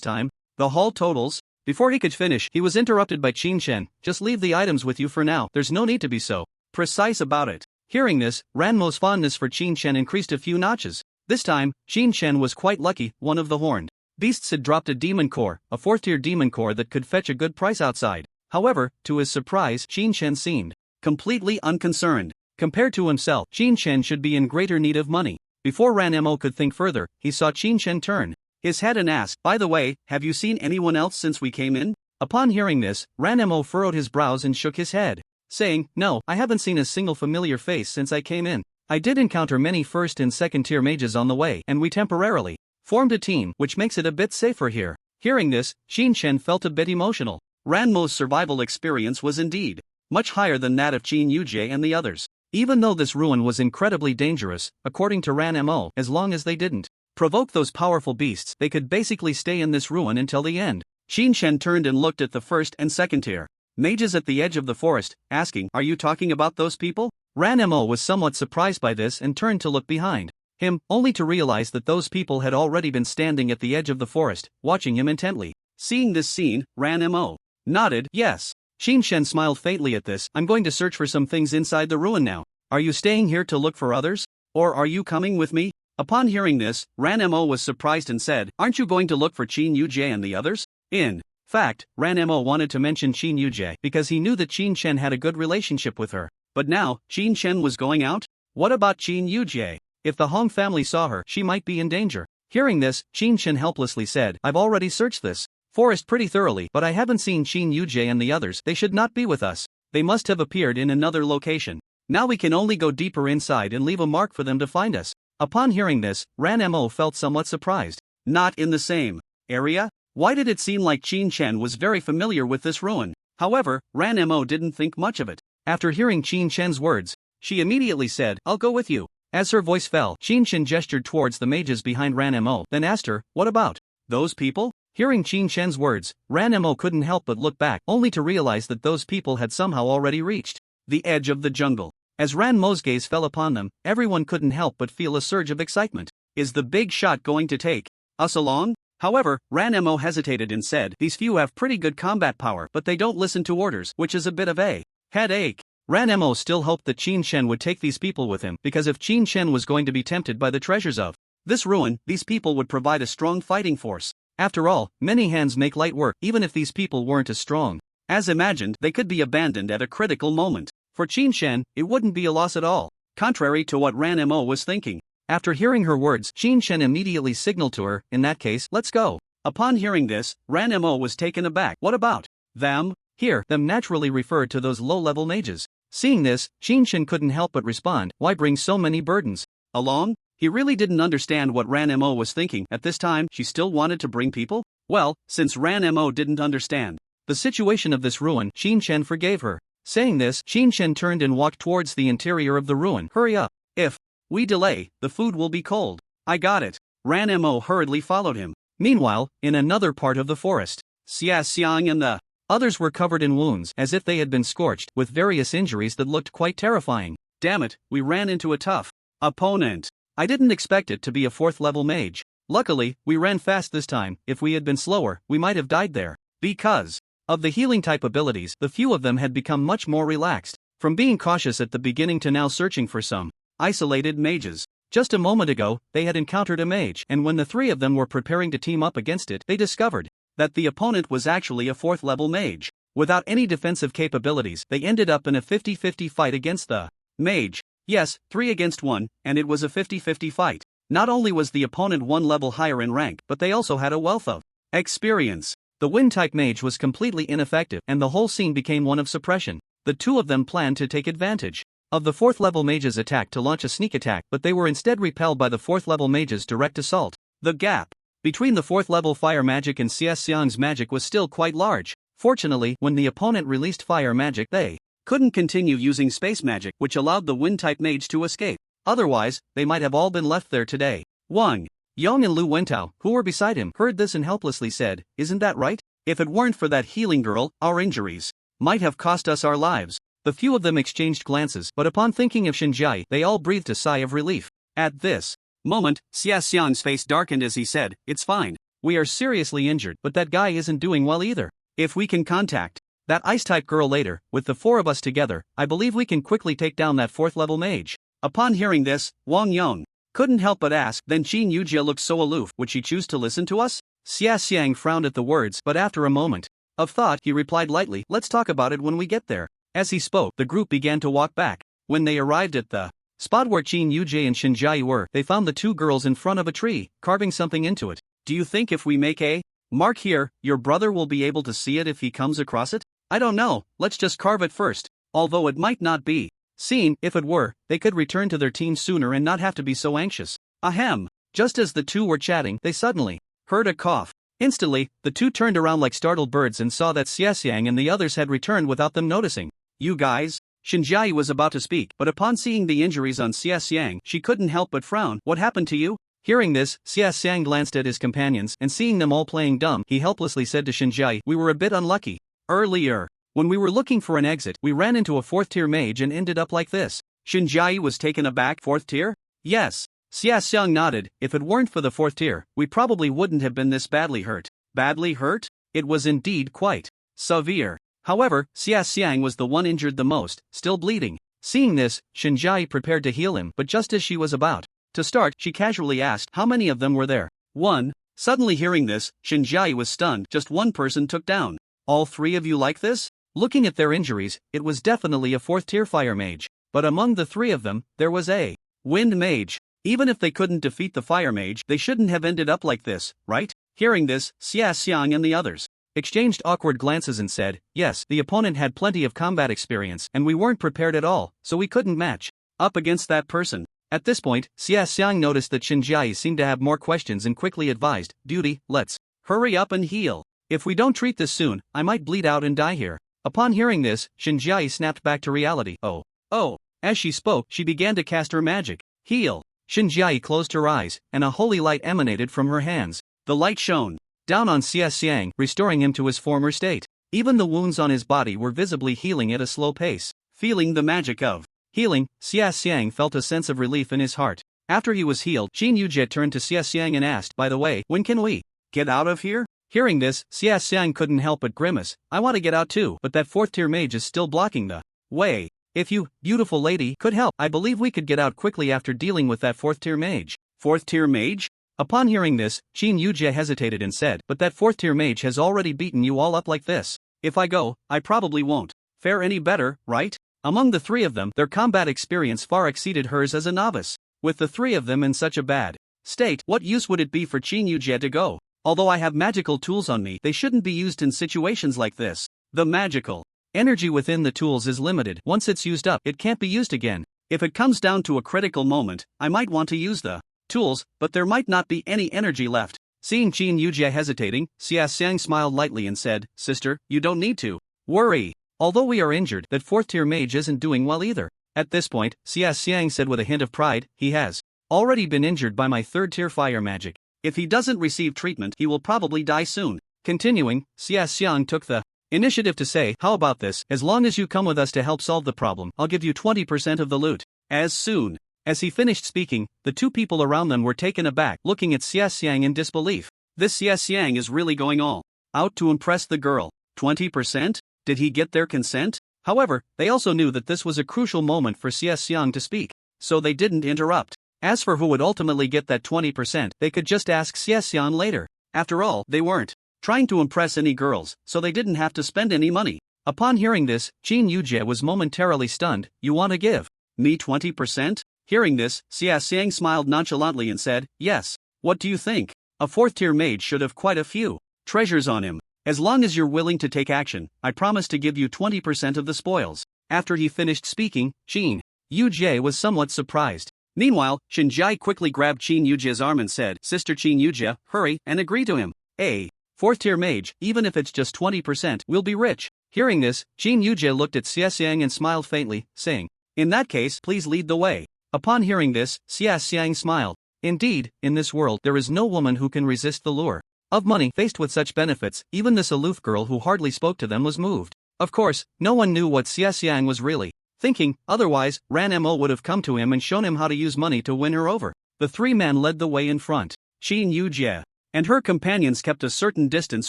time, the haul totals?" Before he could finish, he was interrupted by Qin Shen. "Just leave the items with you for now, there's no need to be so precise about it." Hearing this, Ranmo's fondness for Qin Shen increased a few notches. This time, Qin Shen was quite lucky. One of the horned beasts had dropped a demon core, a 4th-tier demon core that could fetch a good price outside. However, to his surprise, Qin Shen seemed completely unconcerned. Compared to himself, Qin Shen should be in greater need of money. Before Ranmo could think further, he saw Qin Shen turn his head and asked, "By the way, have you seen anyone else since we came in?" Upon hearing this, Ranmo furrowed his brows and shook his head, saying, "No, I haven't seen a single familiar face since I came in. I did encounter many 1st and 2nd-tier mages on the way, and we temporarily formed a team, which makes it a bit safer here." Hearing this, Qin Shen felt a bit emotional. Ranmo's survival experience was indeed much higher than that of Qin Yujie and the others. Even though this ruin was incredibly dangerous, according to Ranmo, as long as they didn't provoke those powerful beasts, they could basically stay in this ruin until the end. Qin Shen turned and looked at the 1st and 2nd-tier mages at the edge of the forest, asking, "Are you talking about those people?" Ranmo was somewhat surprised by this and turned to look behind him, only to realize that those people had already been standing at the edge of the forest, watching him intently. Seeing this scene, Ranmo nodded, "Yes." Qin Shen smiled faintly at this. "I'm going to search for some things inside the ruin now. Are you staying here to look for others? Or are you coming with me?" Upon hearing this, Ranmo was surprised and said, "Aren't you going to look for Qin Yujie and the others?" In fact, Ranmo wanted to mention Qin Yujie because he knew that Qin Shen had a good relationship with her. But now, Qin Shen was going out? What about Qin Yujie? If the Hong family saw her, she might be in danger. Hearing this, Qin Shen helplessly said, "I've already searched this forest pretty thoroughly, but I haven't seen Qin Yujie and the others. They should not be with us. They must have appeared in another location. Now we can only go deeper inside and leave a mark for them to find us." Upon hearing this, Ranmo felt somewhat surprised. Not in the same area? Why did it seem like Qin Shen was very familiar with this ruin? However, Ranmo didn't think much of it. After hearing Qin Shen's words, she immediately said, "I'll go with you." As her voice fell, Qin Shen gestured towards the mages behind Ranmo, then asked her, "What about those people?" Hearing Qin Shen's words, Ranmo couldn't help but look back, only to realize that those people had somehow already reached the edge of the jungle. As Ranmo's gaze fell upon them, everyone couldn't help but feel a surge of excitement. Is the big shot going to take us along? However, Ranmo hesitated and said, "These few have pretty good combat power, but they don't listen to orders, which is a bit of a headache." Ranmo still hoped that Qin Shen would take these people with him, because if Qin Shen was going to be tempted by the treasures of this ruin, these people would provide a strong fighting force. After all, many hands make light work. Even if these people weren't as strong as imagined, they could be abandoned at a critical moment. For Qin Shen, it wouldn't be a loss at all, contrary to what Ranmo was thinking. After hearing her words, Qin Shen immediately signaled to her, "In that case, let's go." Upon hearing this, Ranmo was taken aback. What about Them? Here, them naturally referred to those low-level mages. Seeing this, Shin couldn't help but respond, why bring so many burdens? Along? He really didn't understand what Ranmo was thinking. At this time, she still wanted to bring people? Well, since Ranmo didn't understand the situation of this ruin, Shin forgave her. Saying this, Shin turned and walked towards the interior of the ruin. Hurry up. If we delay, the food will be cold. I got it. Ranmo hurriedly followed him. Meanwhile, in another part of the forest, Xiang and the others were covered in wounds as if they had been scorched, with various injuries that looked quite terrifying. Damn it, we ran into a tough opponent. I didn't expect it to be a 4th level mage. Luckily, we ran fast this time. If we had been slower, we might have died there. Because of the healing type abilities, the few of them had become much more relaxed, from being cautious at the beginning to now searching for some isolated mages. Just a moment ago, they had encountered a mage, and when the 3 of them were preparing to team up against it, they discovered that the opponent was actually a 4th level mage. Without any defensive capabilities, they ended up in a 50-50 fight against the mage. Yes, 3 against 1, and it was a 50-50 fight. Not only was the opponent 1 level higher in rank, but they also had a wealth of experience. The wind-type mage was completely ineffective, and the whole scene became one of suppression. The 2 of them planned to take advantage of the 4th level mage's attack to launch a sneak attack, but they were instead repelled by the 4th level mage's direct assault. The gap between the 4th level fire magic and Xiang's magic was still quite large. Fortunately, when the opponent released fire magic, they couldn't continue using space magic, which allowed the wind-type mage to escape. Otherwise, they might have all been left there today. Wang Yong and Lu Wentao, who were beside him, heard this and helplessly said, "Isn't that right? If it weren't for that healing girl, our injuries might have cost us our lives." The few of them exchanged glances, but upon thinking of Shinjai, they all breathed a sigh of relief. At this moment, Xiang's face darkened as he said, "It's fine. We are seriously injured, but that guy isn't doing well either. If we can contact that ice-type girl later, with the 4 of us together, I believe we can quickly take down that 4th level mage." Upon hearing this, Wang Yong couldn't help but ask, "Then Qin Yujia looks so aloof, would she choose to listen to us?" Xiang frowned at the words, but after a moment of thought, he replied lightly, "Let's talk about it when we get there." As he spoke, the group began to walk back. When they arrived at the spot where Qin Yujie and Shinjai were, they found the 2 girls in front of a tree, carving something into it. "Do you think if we make a mark here, your brother will be able to see it if he comes across it?" "I don't know, let's just carve it first." Although it might not be seen, if it were, they could return to their team sooner and not have to be so anxious. Ahem. Just as the 2 were chatting, they suddenly heard a cough. Instantly, the 2 turned around like startled birds and saw that Xiang and the others had returned without them noticing. "You guys?" Shinjai was about to speak, but upon seeing the injuries on Xiang, she couldn't help but frown. "What happened to you?" Hearing this, Xiang glanced at his companions, and seeing them all playing dumb, he helplessly said to Shinjai, "We were a bit unlucky. Earlier, when we were looking for an exit, we ran into a 4th-tier mage and ended up like this." Shinjai was taken aback. 4th tier? "Yes." Xiang nodded. "If it weren't for the 4th tier, we probably wouldn't have been this badly hurt." Badly hurt? It was indeed quite severe. However, Xiang was the one injured the most, still bleeding. Seeing this, Shinjai prepared to heal him, but just as she was about to start, she casually asked, "How many of them were there?" "1. Suddenly hearing this, Shinjai was stunned. "Just 1 person took down. All 3 of you like this?" Looking at their injuries, it was definitely a 4th-tier fire mage. But among the 3 of them, there was a wind mage. Even if they couldn't defeat the fire mage, they shouldn't have ended up like this, right? Hearing this, Xiang and the others exchanged awkward glances and said, "Yes, the opponent had plenty of combat experience, and we weren't prepared at all, so we couldn't match up against that person." At this point, Xiang noticed that Shinjai seemed to have more questions and quickly advised, "Duty, let's hurry up and heal. If we don't treat this soon, I might bleed out and die here." Upon hearing this, Shinjai snapped back to reality. Oh. As she spoke, she began to cast her magic. Heal. Shinjai closed her eyes, and a holy light emanated from her hands. The light shone down on Xiang, restoring him to his former state. Even the wounds on his body were visibly healing at a slow pace. Feeling the magic of healing, Xiang felt a sense of relief in his heart. After he was healed, Qin Yujie turned to Xiang and asked, "By the way, when can we get out of here?" Hearing this, Xiang couldn't help but grimace. "I want to get out too, but that 4th-tier mage is still blocking the way. If you, beautiful lady, could help, I believe we could get out quickly after dealing with that 4th-tier mage." 4th-tier mage? Upon hearing this, Qin Yujie hesitated and said, "But that 4th-tier mage has already beaten you all up like this. If I go, I probably won't fare any better, right?" Among the 3 of them, their combat experience far exceeded hers as a novice. With the 3 of them in such a bad state, what use would it be for Qin Yujie to go? "Although I have magical tools on me, they shouldn't be used in situations like this." The magical energy within the tools is limited. Once it's used up, it can't be used again. If it comes down to a critical moment, I might want to use the tools, but there might not be any energy left. Seeing Qin Yujie hesitating, Xiang smiled lightly and said, Sister, you don't need to worry. Although we are injured, that 4th tier mage isn't doing well either. At this point, Xiang said with a hint of pride, he has already been injured by my 3rd tier fire magic. If he doesn't receive treatment, he will probably die soon. Continuing, Xiang took the initiative to say, how about this, as long as you come with us to help solve the problem, I'll give you 20% of the loot. As soon as he finished speaking, the two people around them were taken aback, looking at Xiang in disbelief. This Xiang is really going all out to impress the girl. 20%? Did he get their consent? However, they also knew that this was a crucial moment for Xiang to speak, so they didn't interrupt. As for who would ultimately get that 20%, they could just ask Xiang later. After all, they weren't trying to impress any girls, so they didn't have to spend any money. Upon hearing this, Qin Yujie was momentarily stunned. You want to give me 20%? Hearing this, Xiang smiled nonchalantly and said, yes. What do you think? A 4th tier mage should have quite a few treasures on him. As long as you're willing to take action, I promise to give you 20% of the spoils. After he finished speaking, Qin Yujie was somewhat surprised. Meanwhile, Shinjai quickly grabbed Qin Yujie's arm and said, Sister Qin Yujie, hurry and agree to him. 4th tier mage, even if it's just 20%, will be rich. Hearing this, Qin Yujie looked at Xiang and smiled faintly, saying, in that case, please lead the way. Upon hearing this, Xiang smiled. Indeed, in this world there is no woman who can resist the lure of money. Faced with such benefits, even this aloof girl who hardly spoke to them was moved. Of course, no one knew what Xiang was really thinking, otherwise, Ranmo would have come to him and shown him how to use money to win her over. The three men led the way in front. Qin Yujie and her companions kept a certain distance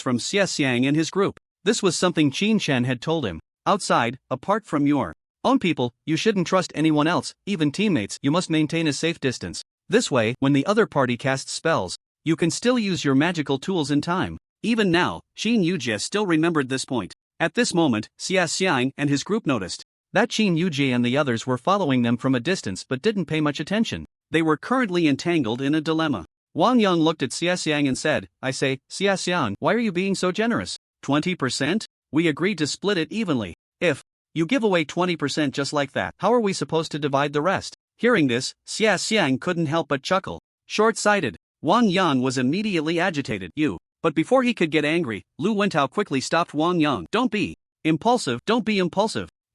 from Xiang and his group. This was something Qin Chen had told him. Outside, apart from your own people, you shouldn't trust anyone else, even teammates. You must maintain a safe distance. This way, when the other party casts spells, you can still use your magical tools in time. Even now, Qin Yujie still remembered this point. At this moment, Xiang and his group noticed that Qin Yujie and the others were following them from a distance but didn't pay much attention. They were currently entangled in a dilemma. Wang Yang looked at Xiang and said, I say, Xiang, why are you being so generous? 20%? We agreed to split it evenly. If you give away 20% just like that, how are we supposed to divide the rest? Hearing this, Xiang couldn't help but chuckle. Short-sighted. Wang Yang was immediately agitated. But before he could get angry, Lu Wentao quickly stopped Wang Yang. Don't be impulsive.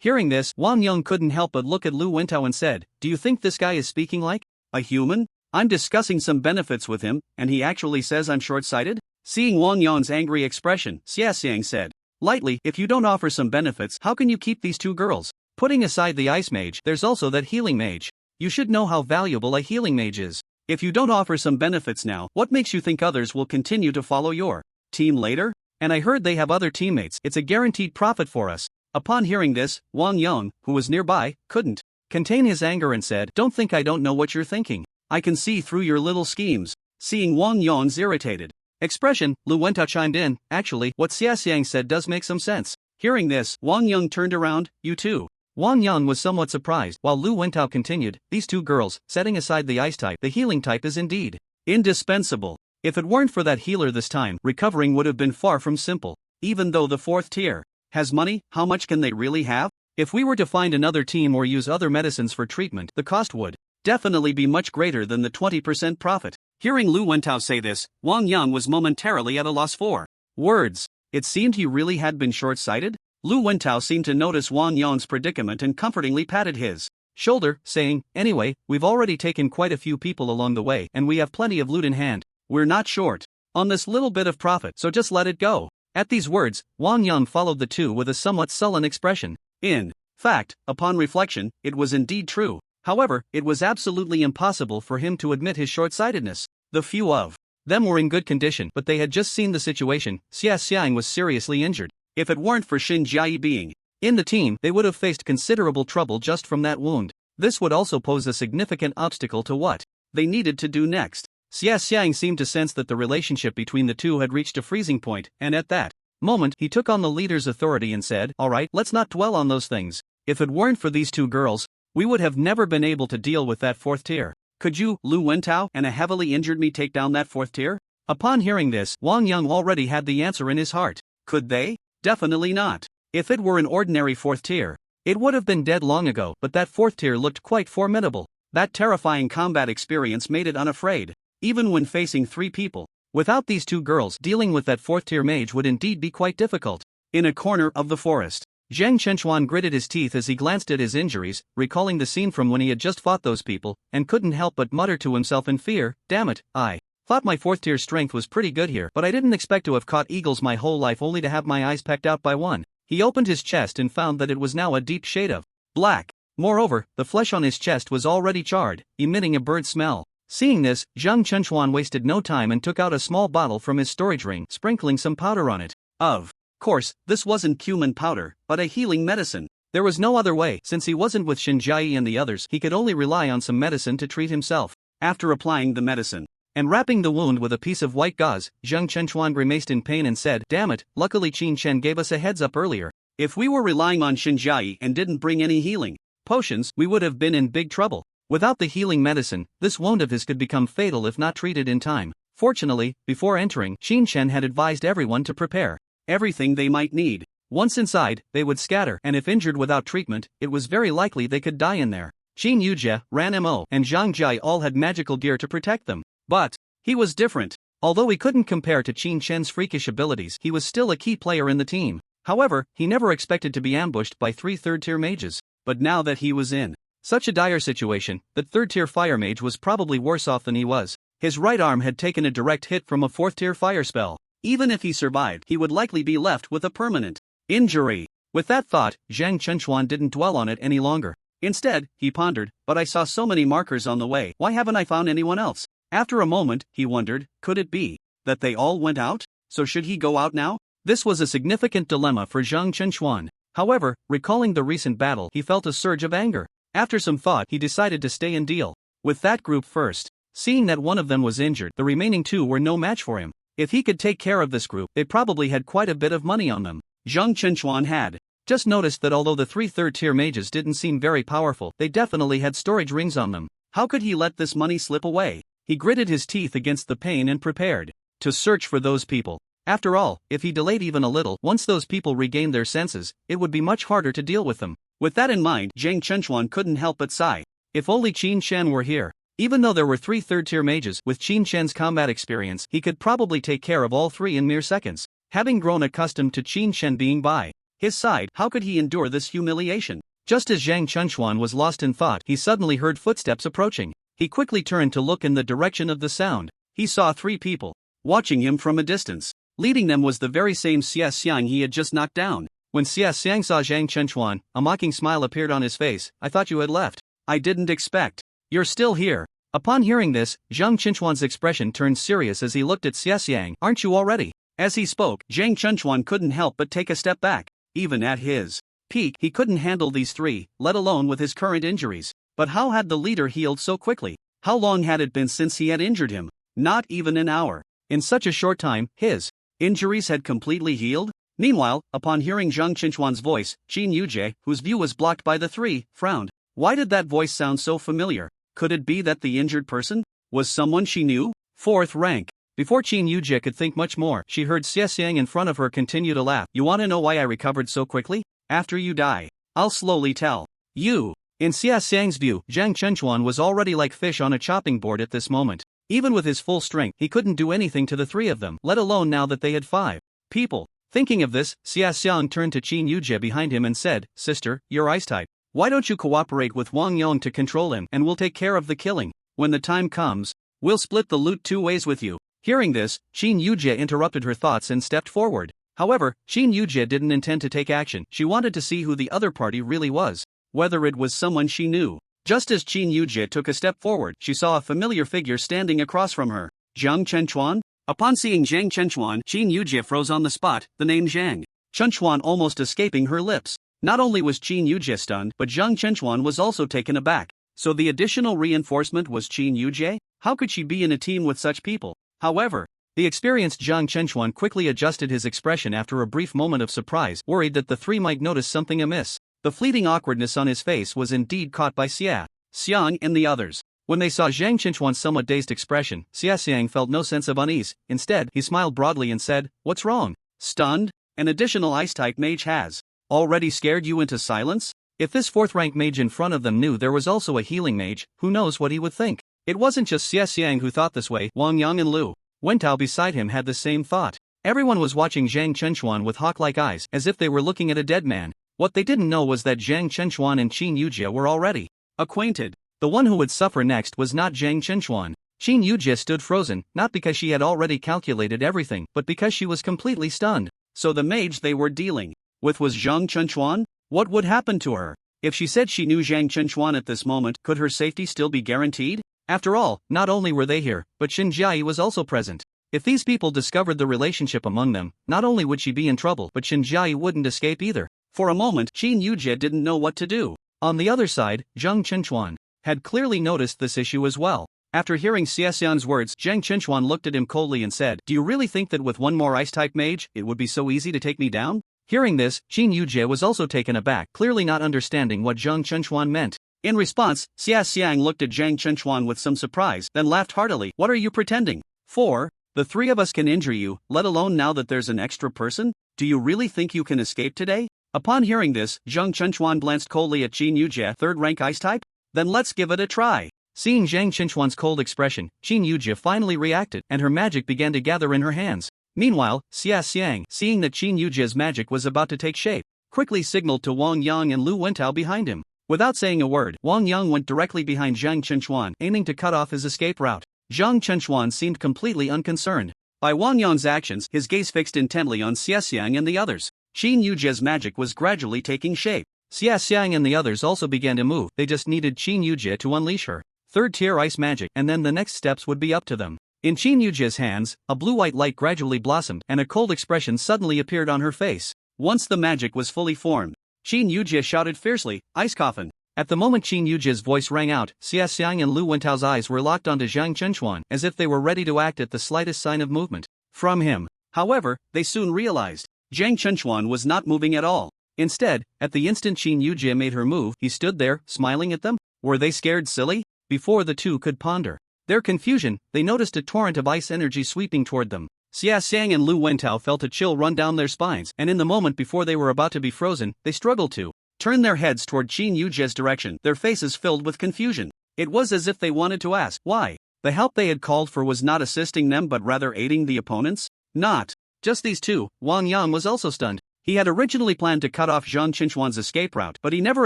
Hearing this, Wang Yang couldn't help but look at Lu Wentao and said, do you think this guy is speaking like a human? I'm discussing some benefits with him, and he actually says I'm short-sighted? Seeing Wang Yang's angry expression, Xiang said lightly, if you don't offer some benefits, how can you keep these two girls? Putting aside the ice mage, there's also that healing mage. You should know how valuable a healing mage is. If you don't offer some benefits now, what makes you think others will continue to follow your team later? And I heard they have other teammates. It's a guaranteed profit for us. Upon hearing this, Wang Yang, who was nearby, couldn't contain his anger and said, don't think I don't know what you're thinking. I can see through your little schemes. Seeing Wang Yang's irritated expression, Lu Wentao chimed in, actually, what Xiang said does make some sense. Hearing this, Wang Yang turned around, you too. Wang Yang was somewhat surprised, while Lu Wentao continued, these two girls, setting aside the ice type, the healing type is indeed indispensable. If it weren't for that healer this time, recovering would have been far from simple. Even though the 4th tier has money, how much can they really have? If we were to find another team or use other medicines for treatment, the cost would definitely be much greater than the 20% profit. Hearing Lu Wentao say this, Wang Yang was momentarily at a loss for words. It seemed he really had been short-sighted. Lu Wentao seemed to notice Wang Yang's predicament and comfortingly patted his shoulder, saying, anyway, we've already taken quite a few people along the way and we have plenty of loot in hand. We're not short on this little bit of profit, so just let it go. At these words, Wang Yang followed the two with a somewhat sullen expression. In fact, upon reflection, it was indeed true. However, it was absolutely impossible for him to admit his short-sightedness. The few of them were in good condition, but they had just seen the situation. Xiang was seriously injured. If it weren't for Shinjai being in the team, they would have faced considerable trouble just from that wound. This would also pose a significant obstacle to what they needed to do next. Xiang seemed to sense that the relationship between the two had reached a freezing point, and at that moment, he took on the leader's authority and said, alright, let's not dwell on those things. If it weren't for these two girls, we would have never been able to deal with that 4th tier. Could you, Lu Wentao, and a heavily injured me take down that 4th tier? Upon hearing this, Wang Yang already had the answer in his heart. Could they? Definitely not. If it were an ordinary 4th tier, it would have been dead long ago, but that 4th tier looked quite formidable. That terrifying combat experience made it unafraid, even when facing 3 people. Without these 2 girls, dealing with that 4th tier mage would indeed be quite difficult. In a corner of the forest, Zhang Chenchuan gritted his teeth as he glanced at his injuries, recalling the scene from when he had just fought those people, and couldn't help but mutter to himself in fear, "Damn it, I thought my 4th tier strength was pretty good here, but I didn't expect to have caught eagles my whole life only to have my eyes pecked out by one." He opened his chest and found that it was now a deep shade of black. Moreover, the flesh on his chest was already charred, emitting a bird smell. Seeing this, Zhang Chenchuan wasted no time and took out a small bottle from his storage ring, sprinkling some powder on it. Of course, this wasn't cumin powder, but a healing medicine. There was no other way, since he wasn't with Xinjiai and the others, he could only rely on some medicine to treat himself. After applying the medicine and wrapping the wound with a piece of white gauze, Zhang Chenchuan grimaced in pain and said, "Damn it, luckily Qin Chen gave us a heads up earlier. If we were relying on Xinjiai and didn't bring any healing potions, we would have been in big trouble. Without the healing medicine, this wound of his could become fatal if not treated in time." Fortunately, before entering, Qin Chen had advised everyone to prepare everything they might need. Once inside, they would scatter, and if injured without treatment, it was very likely they could die in there. Qin Yujie, Ranmo, and Zhang Jai all had magical gear to protect them. But he was different. Although he couldn't compare to Qin Chen's freakish abilities, he was still a key player in the team. However, he never expected to be ambushed by 3 third-tier mages. But now that he was in such a dire situation, that 3rd-tier fire mage was probably worse off than he was. His right arm had taken a direct hit from a 4th-tier fire spell. Even if he survived, he would likely be left with a permanent injury. With that thought, Zhang Chenchuan didn't dwell on it any longer. Instead, he pondered, "But I saw so many markers on the way, why haven't I found anyone else?" After a moment, he wondered, could it be that they all went out? So should he go out now? This was a significant dilemma for Zhang Chenchuan. However, recalling the recent battle, he felt a surge of anger. After some thought, he decided to stay and deal with that group first. Seeing that one of them was injured, the remaining 2 were no match for him. If he could take care of this group, they probably had quite a bit of money on them. Zhang Chenchuan had just noticed that although the 3 third-tier mages didn't seem very powerful, they definitely had storage rings on them. How could he let this money slip away? He gritted his teeth against the pain and prepared to search for those people. After all, if he delayed even a little, once those people regained their senses, it would be much harder to deal with them. With that in mind, Zhang Chenchuan couldn't help but sigh. If only Qin Chen were here. Even though there were 3 third-tier mages, with Qin Chen's combat experience, he could probably take care of all 3 in mere seconds. Having grown accustomed to Qin Chen being by his side, how could he endure this humiliation? Just as Zhang Chenchuan was lost in thought, he suddenly heard footsteps approaching. He quickly turned to look in the direction of the sound. He saw 3 people watching him from a distance. Leading them was the very same Xiang he had just knocked down. When Xiang saw Zhang Chenchuan, a mocking smile appeared on his face. "I thought you had left. I didn't expect you're still here." Upon hearing this, Zhang Chenchuan's expression turned serious as he looked at Xiang. "Aren't you already?" As he spoke, Zhang Chenchuan couldn't help but take a step back. Even at his peak, he couldn't handle these 3, let alone with his current injuries. But how had the leader healed so quickly? How long had it been since he had injured him? Not even an hour. In such a short time, his injuries had completely healed? Meanwhile, upon hearing Zhang Chenchuan's voice, Qin Yujie, whose view was blocked by the 3, frowned. Why did that voice sound so familiar? Could it be that the injured person was someone she knew? 4th rank. Before Qin Yujie could think much more, she heard Xiang in front of her continue to laugh. "You want to know why I recovered so quickly? After you die, I'll slowly tell you." In Xiang's view, Zhang Chenchuan was already like fish on a chopping board at this moment. Even with his full strength, he couldn't do anything to the 3 of them, let alone now that they had 5 people. Thinking of this, Xiang turned to Qin Yujie behind him and said, "Sister, you're ice-type. Why don't you cooperate with Wang Yong to control him, and we'll take care of the killing. When the time comes, we'll split the loot 2 ways with you." Hearing this, Qin Yujie interrupted her thoughts and stepped forward. However, Qin Yujie didn't intend to take action. She wanted to see who the other party really was. Whether it was someone she knew. Just as Qin Yujie took a step forward, she saw a familiar figure standing across from her. Zhang Chenchuan? Upon seeing Zhang Chenchuan, Qin Yujie froze on the spot, the name Zhang Chenchuan almost escaping her lips. Not only was Qin Yujie stunned, but Zhang Chenchuan was also taken aback. So the additional reinforcement was Qin Yujie? How could she be in a team with such people? However, the experienced Zhang Chenchuan quickly adjusted his expression after a brief moment of surprise, worried that the 3 might notice something amiss. The fleeting awkwardness on his face was indeed caught by Xiang and the others. When they saw Zhang Chenchuan's somewhat dazed expression, Xiang felt no sense of unease. Instead, he smiled broadly and said, "What's wrong? Stunned? An additional ice-type mage has Already scared you into silence? If this 4th rank mage in front of them knew there was also a healing mage, who knows what he would think? It wasn't just Xiang who thought this way. Wang Yang and Lu Wentao beside him had the same thought. Everyone was watching Zhang Chenxuan with hawk-like eyes, as if they were looking at a dead man. What they didn't know was that Zhang Chenxuan and Qin Yujie were already acquainted. The one who would suffer next was not Zhang Chenxuan. Qin Yujie stood frozen, not because she had already calculated everything, but because she was completely stunned. So the mage they were dealing with was Zhang Chenxuan? What would happen to her? If she said she knew Zhang Chenxuan at this moment, could her safety still be guaranteed? After all, not only were they here, but Xin Jiayi was also present. If these people discovered the relationship among them, not only would she be in trouble, but Xin Jiayi wouldn't escape either. For a moment, Qin Yujie didn't know what to do. On the other side, Zhang Chenxuan had clearly noticed this issue as well. After hearing Xiaxian's words, Zhang Chenxuan looked at him coldly and said, "Do you really think that with one more ice-type mage, it would be so easy to take me down?" Hearing this, Qin Yujie was also taken aback, clearly not understanding what Zhang Chenxuan meant. In response, Xiaxiang looked at Zhang Chenxuan with some surprise, then laughed heartily. "What are you pretending for? The 3 of us can injure you, let alone now that there's an extra person? Do you really think you can escape today?" Upon hearing this, Zhang Chenxuan glanced coldly at Qin Yujie. "3rd-rank ice-type? Then let's give it a try." Seeing Zhang Chenxuan's cold expression, Qin Yujie finally reacted, and her magic began to gather in her hands. Meanwhile, Xiaxiang, seeing that Qin Yujie's magic was about to take shape, quickly signaled to Wang Yang and Lu Wentao behind him. Without saying a word, Wang Yang went directly behind Zhang Chenxuan, aiming to cut off his escape route. Zhang Chenxuan seemed completely unconcerned by Wang Yang's actions, his gaze fixed intently on Xiaxiang and the others. Qin Yujie's magic was gradually taking shape. Xiaxiang and the others also began to move, they just needed Qin Yujie to unleash her 3rd-tier ice magic, and then the next steps would be up to them. In Qin Yujie's hands, a blue-white light gradually blossomed, and a cold expression suddenly appeared on her face. Once the magic was fully formed, Qin Yujie shouted fiercely, "Ice coffin!" At the moment Qin Yujie's voice rang out, Xiaxiang and Lu Wentao's eyes were locked onto Zhang Chenxuan, as if they were ready to act at the slightest sign of movement from him. However, they soon realized Zhang Chenxuan was not moving at all. Instead, at the instant Qin Yujie made her move, he stood there, smiling at them. Were they scared silly? Before the two could ponder their confusion, they noticed a torrent of ice energy sweeping toward them. Xiaxiang and Lu Wentao felt a chill run down their spines, and in the moment before they were about to be frozen, they struggled to turn their heads toward Qin Yujie's direction, their faces filled with confusion. It was as if they wanted to ask why the help they had called for was not assisting them but rather aiding the opponents. Not just these two, Wang Yang was also stunned. He had originally planned to cut off Zhang Chenxuan's escape route, but he never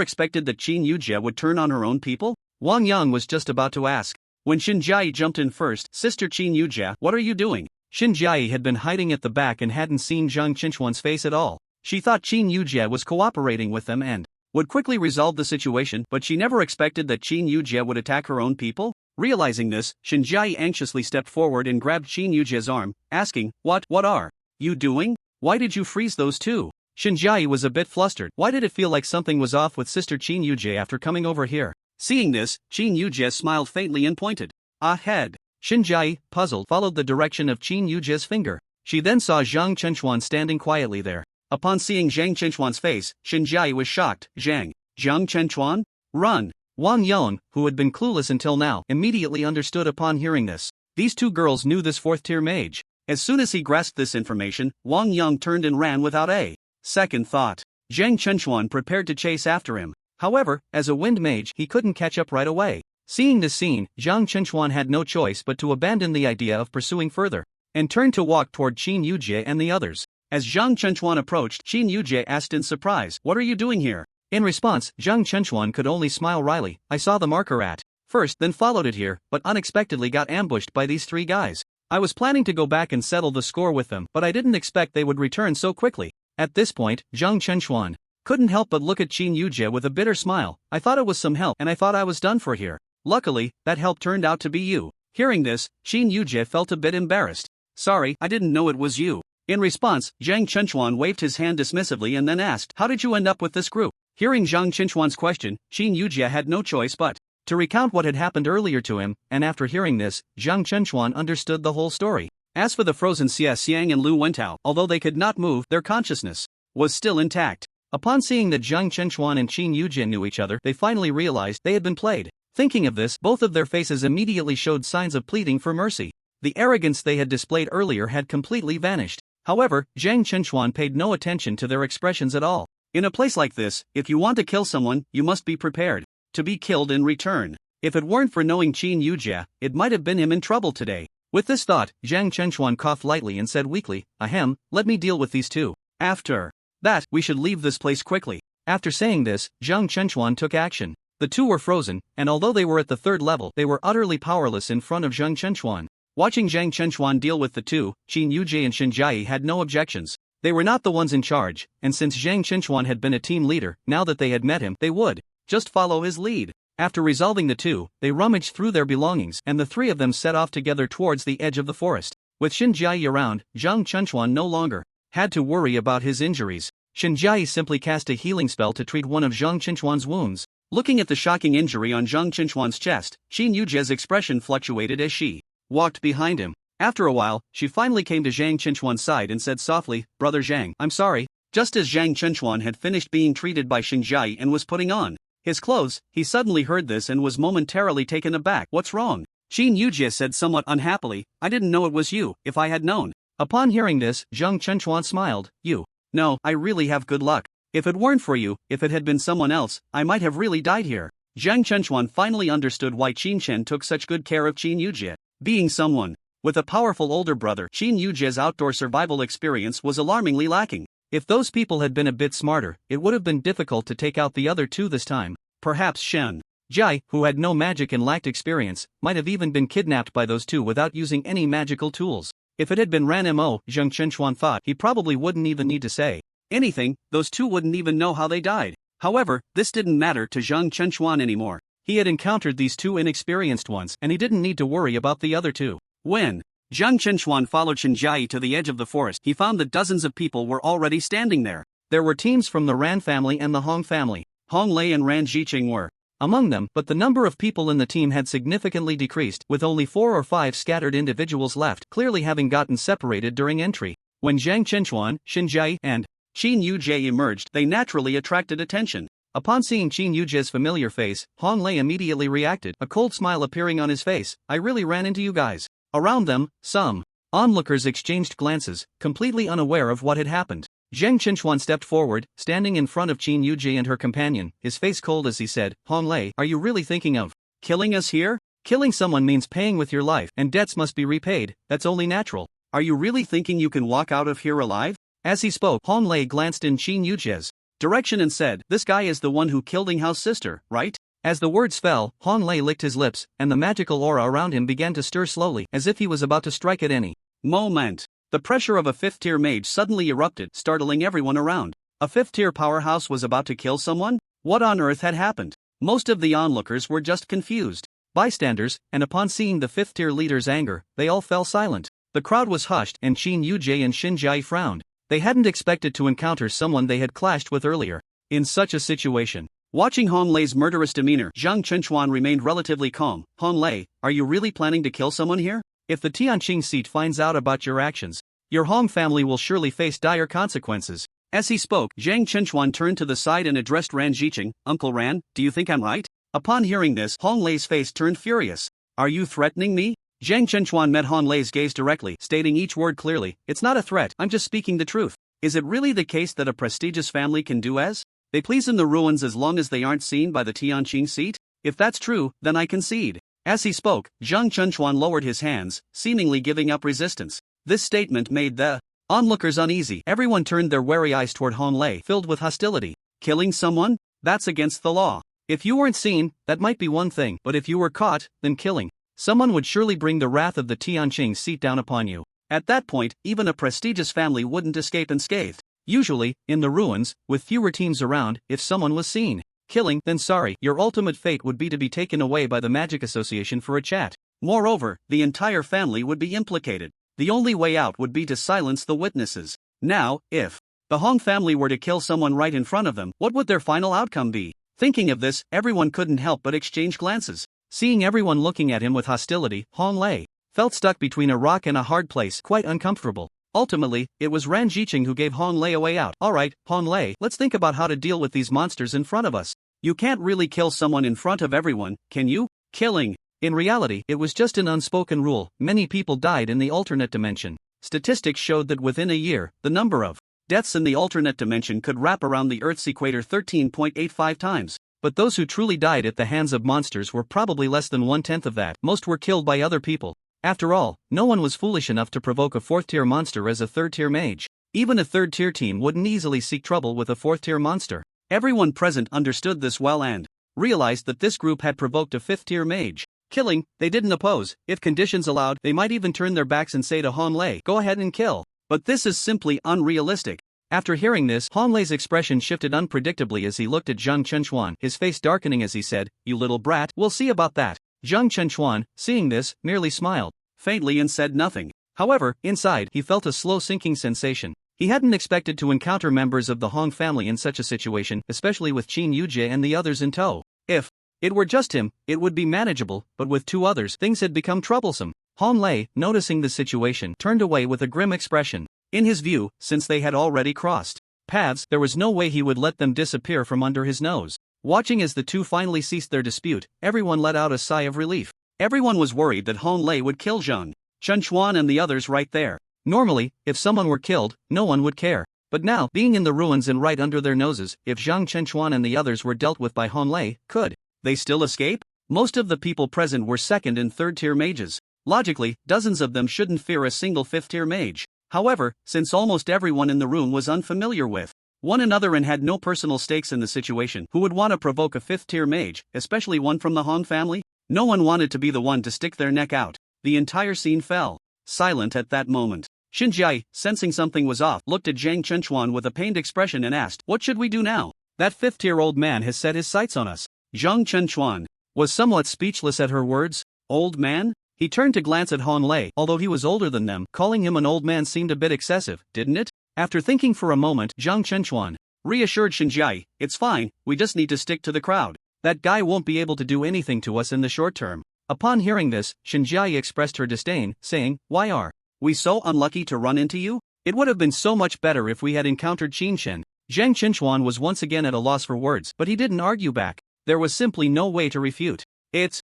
expected that Qin Yujie would turn on her own people. Wang Yang was just about to ask when Xin Jiayi jumped in first. "Sister Qin Yujie, what are you doing?" Xin Jiayi had been hiding at the back and hadn't seen Zhang Chenxuan's face at all. She thought Qin Yujie was cooperating with them and would quickly resolve the situation, but she never expected that Qin Yujie would attack her own people. Realizing this, Xin Jiayi anxiously stepped forward and grabbed Qin Yujie's arm, asking, What are you doing? Why did you freeze those two?" Xin Jiayi was a bit flustered. Why did it feel like something was off with Sister Qin Yujie after coming over here? Seeing this, Qin Yujie smiled faintly and pointed ahead. Xin Jiayi, puzzled, followed the direction of Qin Yujie's finger. She then saw Zhang Chenxuan standing quietly there. Upon seeing Zhang Chenxuan's face, Xin Jiayi was shocked. Zhang Chenxuan? Run! Wang Yang, who had been clueless until now, immediately understood upon hearing this. These two girls knew this 4th-tier mage. As soon as he grasped this information, Wang Yang turned and ran without a second thought. Zhang Chenxuan prepared to chase after him. However, as a wind mage, he couldn't catch up right away. Seeing this scene, Zhang Chenxuan had no choice but to abandon the idea of pursuing further, and turned to walk toward Qin Yujie and the others. As Zhang Chenxuan approached, Qin Yujie asked in surprise, "What are you doing here?" In response, Zhang Chenxuan could only smile wryly. "I saw the marker at first, then followed it here, but unexpectedly got ambushed by these 3 guys. I was planning to go back and settle the score with them, but I didn't expect they would return so quickly." At this point, Zhang Chenxuan couldn't help but look at Qin Yujie with a bitter smile. "I thought it was some help, and I thought I was done for here. Luckily, that help turned out to be you." Hearing this, Qin Yujie felt a bit embarrassed. "Sorry, I didn't know it was you." In response, Zhang Chenxuan waved his hand dismissively and then asked, "How did you end up with this group?" Hearing Zhang Chenxuan's question, Qin Yujie had no choice but to recount what had happened earlier to him, and after hearing this, Zhang Chenxuan understood the whole story. As for the frozen Xiaxiang and Lu Wentao, although they could not move, their consciousness was still intact. Upon seeing that Zhang Chenxuan and Qin Yujie knew each other, they finally realized they had been played. Thinking of this, both of their faces immediately showed signs of pleading for mercy. The arrogance they had displayed earlier had completely vanished. However, Zhang Chenxuan paid no attention to their expressions at all. In a place like this, if you want to kill someone, you must be prepared to be killed in return. If it weren't for knowing Qin Yujia, it might have been him in trouble today. With this thought, Zhang Chenchuan coughed lightly and said weakly, "Ahem, let me deal with these two. After that, we should leave this place quickly." After saying this, Zhang Chenchuan took action. The two were frozen, and although they were at the third level, they were utterly powerless in front of Zhang Chenchuan. Watching Zhang Chenchuan deal with the two, Qin Yujie and Shinjai had no objections. They were not the ones in charge, and since Zhang Chenchuan had been a team leader, now that they had met him, they would just follow his lead. After resolving the two, they rummaged through their belongings and the three of them set off together towards the edge of the forest. With Shinjai around, Zhang Chenchuan no longer had to worry about his injuries. Shinjai simply cast a healing spell to treat one of Zhang Chenchuan's wounds. Looking at the shocking injury on Zhang Chenchuan's chest, Qin Yujie's expression fluctuated as she walked behind him. After a while, she finally came to Zhang Chenchuan's side and said softly, "Brother Zhang, I'm sorry." Just as Zhang Chenchuan had finished being treated by Shinjai and was putting on his clothes, he suddenly heard this and was momentarily taken aback. "What's wrong?" Qin Yujie said somewhat unhappily, "I didn't know it was you. If I had known." Upon hearing this, Zhang Chenchuan smiled. "You? No, I really have good luck. If it weren't for you, if it had been someone else, I might have really died here." Zhang Chenchuan finally understood why Qin Chen took such good care of Qin Yujie. Being someone with a powerful older brother, Qin Yujie's outdoor survival experience was alarmingly lacking. If those people had been a bit smarter, it would have been difficult to take out the other two this time. Perhaps Shen Jai, who had no magic and lacked experience, might have even been kidnapped by those two without using any magical tools. If it had been Ranmo, Zhang Chenchuan thought, he probably wouldn't even need to say anything, those two wouldn't even know how they died. However, this didn't matter to Zhang Chenchuan anymore. He had encountered these two inexperienced ones, and he didn't need to worry about the other two. When Zhang Chenchuan followed Shinjai to the edge of the forest, he found that dozens of people were already standing there. There were teams from the Ran family and the Hong family. Hong Lei and Ran Jiqing were among them, but the number of people in the team had significantly decreased, with only 4 or 5 scattered individuals left, clearly having gotten separated during entry. When Zhang Chenchuan, Shinjai, and Qin Yujie emerged, they naturally attracted attention. Upon seeing Qin Yujie's familiar face, Hong Lei immediately reacted, a cold smile appearing on his face. "I really ran into you guys." Around them, some onlookers exchanged glances, completely unaware of what had happened. Zhang Chenchuan stepped forward, standing in front of Qin Yujie and her companion, his face cold as he said, "Hong Lei, are you really thinking of killing us here? Killing someone means paying with your life, and debts must be repaid, that's only natural. Are you really thinking you can walk out of here alive?" As he spoke, Hong Lei glanced in Qin Yujie's direction and said, "This guy is the one who killed Inghao's sister, right?" As the words fell, Hong Lei licked his lips, and the magical aura around him began to stir slowly, as if he was about to strike at any moment. The pressure of a 5th-tier mage suddenly erupted, startling everyone around. A 5th-tier powerhouse was about to kill someone? What on earth had happened? Most of the onlookers were just confused bystanders, and upon seeing the 5th-tier leader's anger, they all fell silent. The crowd was hushed, and Qin Yujie and Shinjai frowned. They hadn't expected to encounter someone they had clashed with earlier. In such a situation, watching Hong Lei's murderous demeanor, Zhang Chenchuan remained relatively calm. "Hong Lei, are you really planning to kill someone here? If the Tianqing seat finds out about your actions, your Hong family will surely face dire consequences." As he spoke, Zhang Chenchuan turned to the side and addressed Ran Jiqing, "Uncle Ran, do you think I'm right?" Upon hearing this, Hong Lei's face turned furious. "Are you threatening me?" Zhang Chenchuan met Hong Lei's gaze directly, stating each word clearly, "It's not a threat, I'm just speaking the truth. Is it really the case that a prestigious family can do as they please in the ruins as long as they aren't seen by the Tianqing seat? If that's true, then I concede." As he spoke, Zhang Chenchuan lowered his hands, seemingly giving up resistance. This statement made the onlookers uneasy. Everyone turned their wary eyes toward Hong Lei, filled with hostility. Killing someone? That's against the law. If you weren't seen, that might be one thing, but if you were caught, then killing someone would surely bring the wrath of the Tianqing seat down upon you. At that point, even a prestigious family wouldn't escape unscathed. Usually, in the ruins, with fewer teams around, if someone was seen killing, then sorry, your ultimate fate would be to be taken away by the Magic Association for a chat. Moreover, the entire family would be implicated. The only way out would be to silence the witnesses. Now, if the Hong family were to kill someone right in front of them, what would their final outcome be? Thinking of this, everyone couldn't help but exchange glances. Seeing everyone looking at him with hostility, Hong Lei felt stuck between a rock and a hard place, quite uncomfortable. Ultimately, it was Ran Jiqing who gave Hong Lei a way out. "Alright, Hong Lei, let's think about how to deal with these monsters in front of us. You can't really kill someone in front of everyone, can you? Killing." In reality, it was just an unspoken rule. Many people died in the alternate dimension. Statistics showed that within a year, the number of Deaths in the alternate dimension could wrap around the Earth's equator 13.85 times. But those who truly died at the hands of monsters were probably less than 1/10 of that. Most were killed by other people. After all, no one was foolish enough to provoke a 4th-tier monster as a 3rd-tier mage. Even a 3rd-tier team wouldn't easily seek trouble with a 4th-tier monster. Everyone present understood this well and realized that this group had provoked a 5th-tier mage. Killing, they didn't oppose. If conditions allowed, they might even turn their backs and say to Han Lei, "Go ahead and kill." But this is simply unrealistic. After hearing this, Han Lei's expression shifted unpredictably as he looked at Zhang Chenchuan, his face darkening as he said, "You little brat, we'll see about that." Zhang Chenchuan, seeing this, merely smiled faintly and said nothing. However, inside, he felt a slow sinking sensation. He hadn't expected to encounter members of the Hong family in such a situation, especially with Qin Yujie and the others in tow. If it were just him, it would be manageable, but with 2 others, things had become troublesome. Han Lei, noticing the situation, turned away with a grim expression. In his view, since they had already crossed paths, there was no way he would let them disappear from under his nose. Watching as the 2 finally ceased their dispute, everyone let out a sigh of relief. Everyone was worried that Han Lei would kill Zhang Chenchuan and the others right there. Normally, if someone were killed, no one would care. But now, being in the ruins and right under their noses, if Zhang Chenchuan and the others were dealt with by Han Lei, could they still escape? Most of the people present were 2nd and 3rd-tier mages. Logically, dozens of them shouldn't fear a single 5th-tier mage. However, since almost everyone in the room was unfamiliar with one another and had no personal stakes in the situation, who would want to provoke a 5th-tier mage, especially one from the Hong family? No one wanted to be the one to stick their neck out. The entire scene fell silent at that moment. Xinjiai, sensing something was off, looked at Zhang Chenchuan with a pained expression and asked, "What should we do now? That 5th-tier old man has set his sights on us." Zhang Chenchuan was somewhat speechless at her words. Old man? He turned to glance at Han Lei. Although he was older than them, calling him an old man seemed a bit excessive, didn't it? After thinking for a moment, Zhang Chenchuan reassured Xinjiai, "It's fine, we just need to stick to the crowd. That guy won't be able to do anything to us in the short term." Upon hearing this, Xinjiai expressed her disdain, saying, "Why are we so unlucky to run into you? It would have been so much better if we had encountered Qin Shen." Zhang Chenchuan was once again at a loss for words, but he didn't argue back. There was simply no way to refute.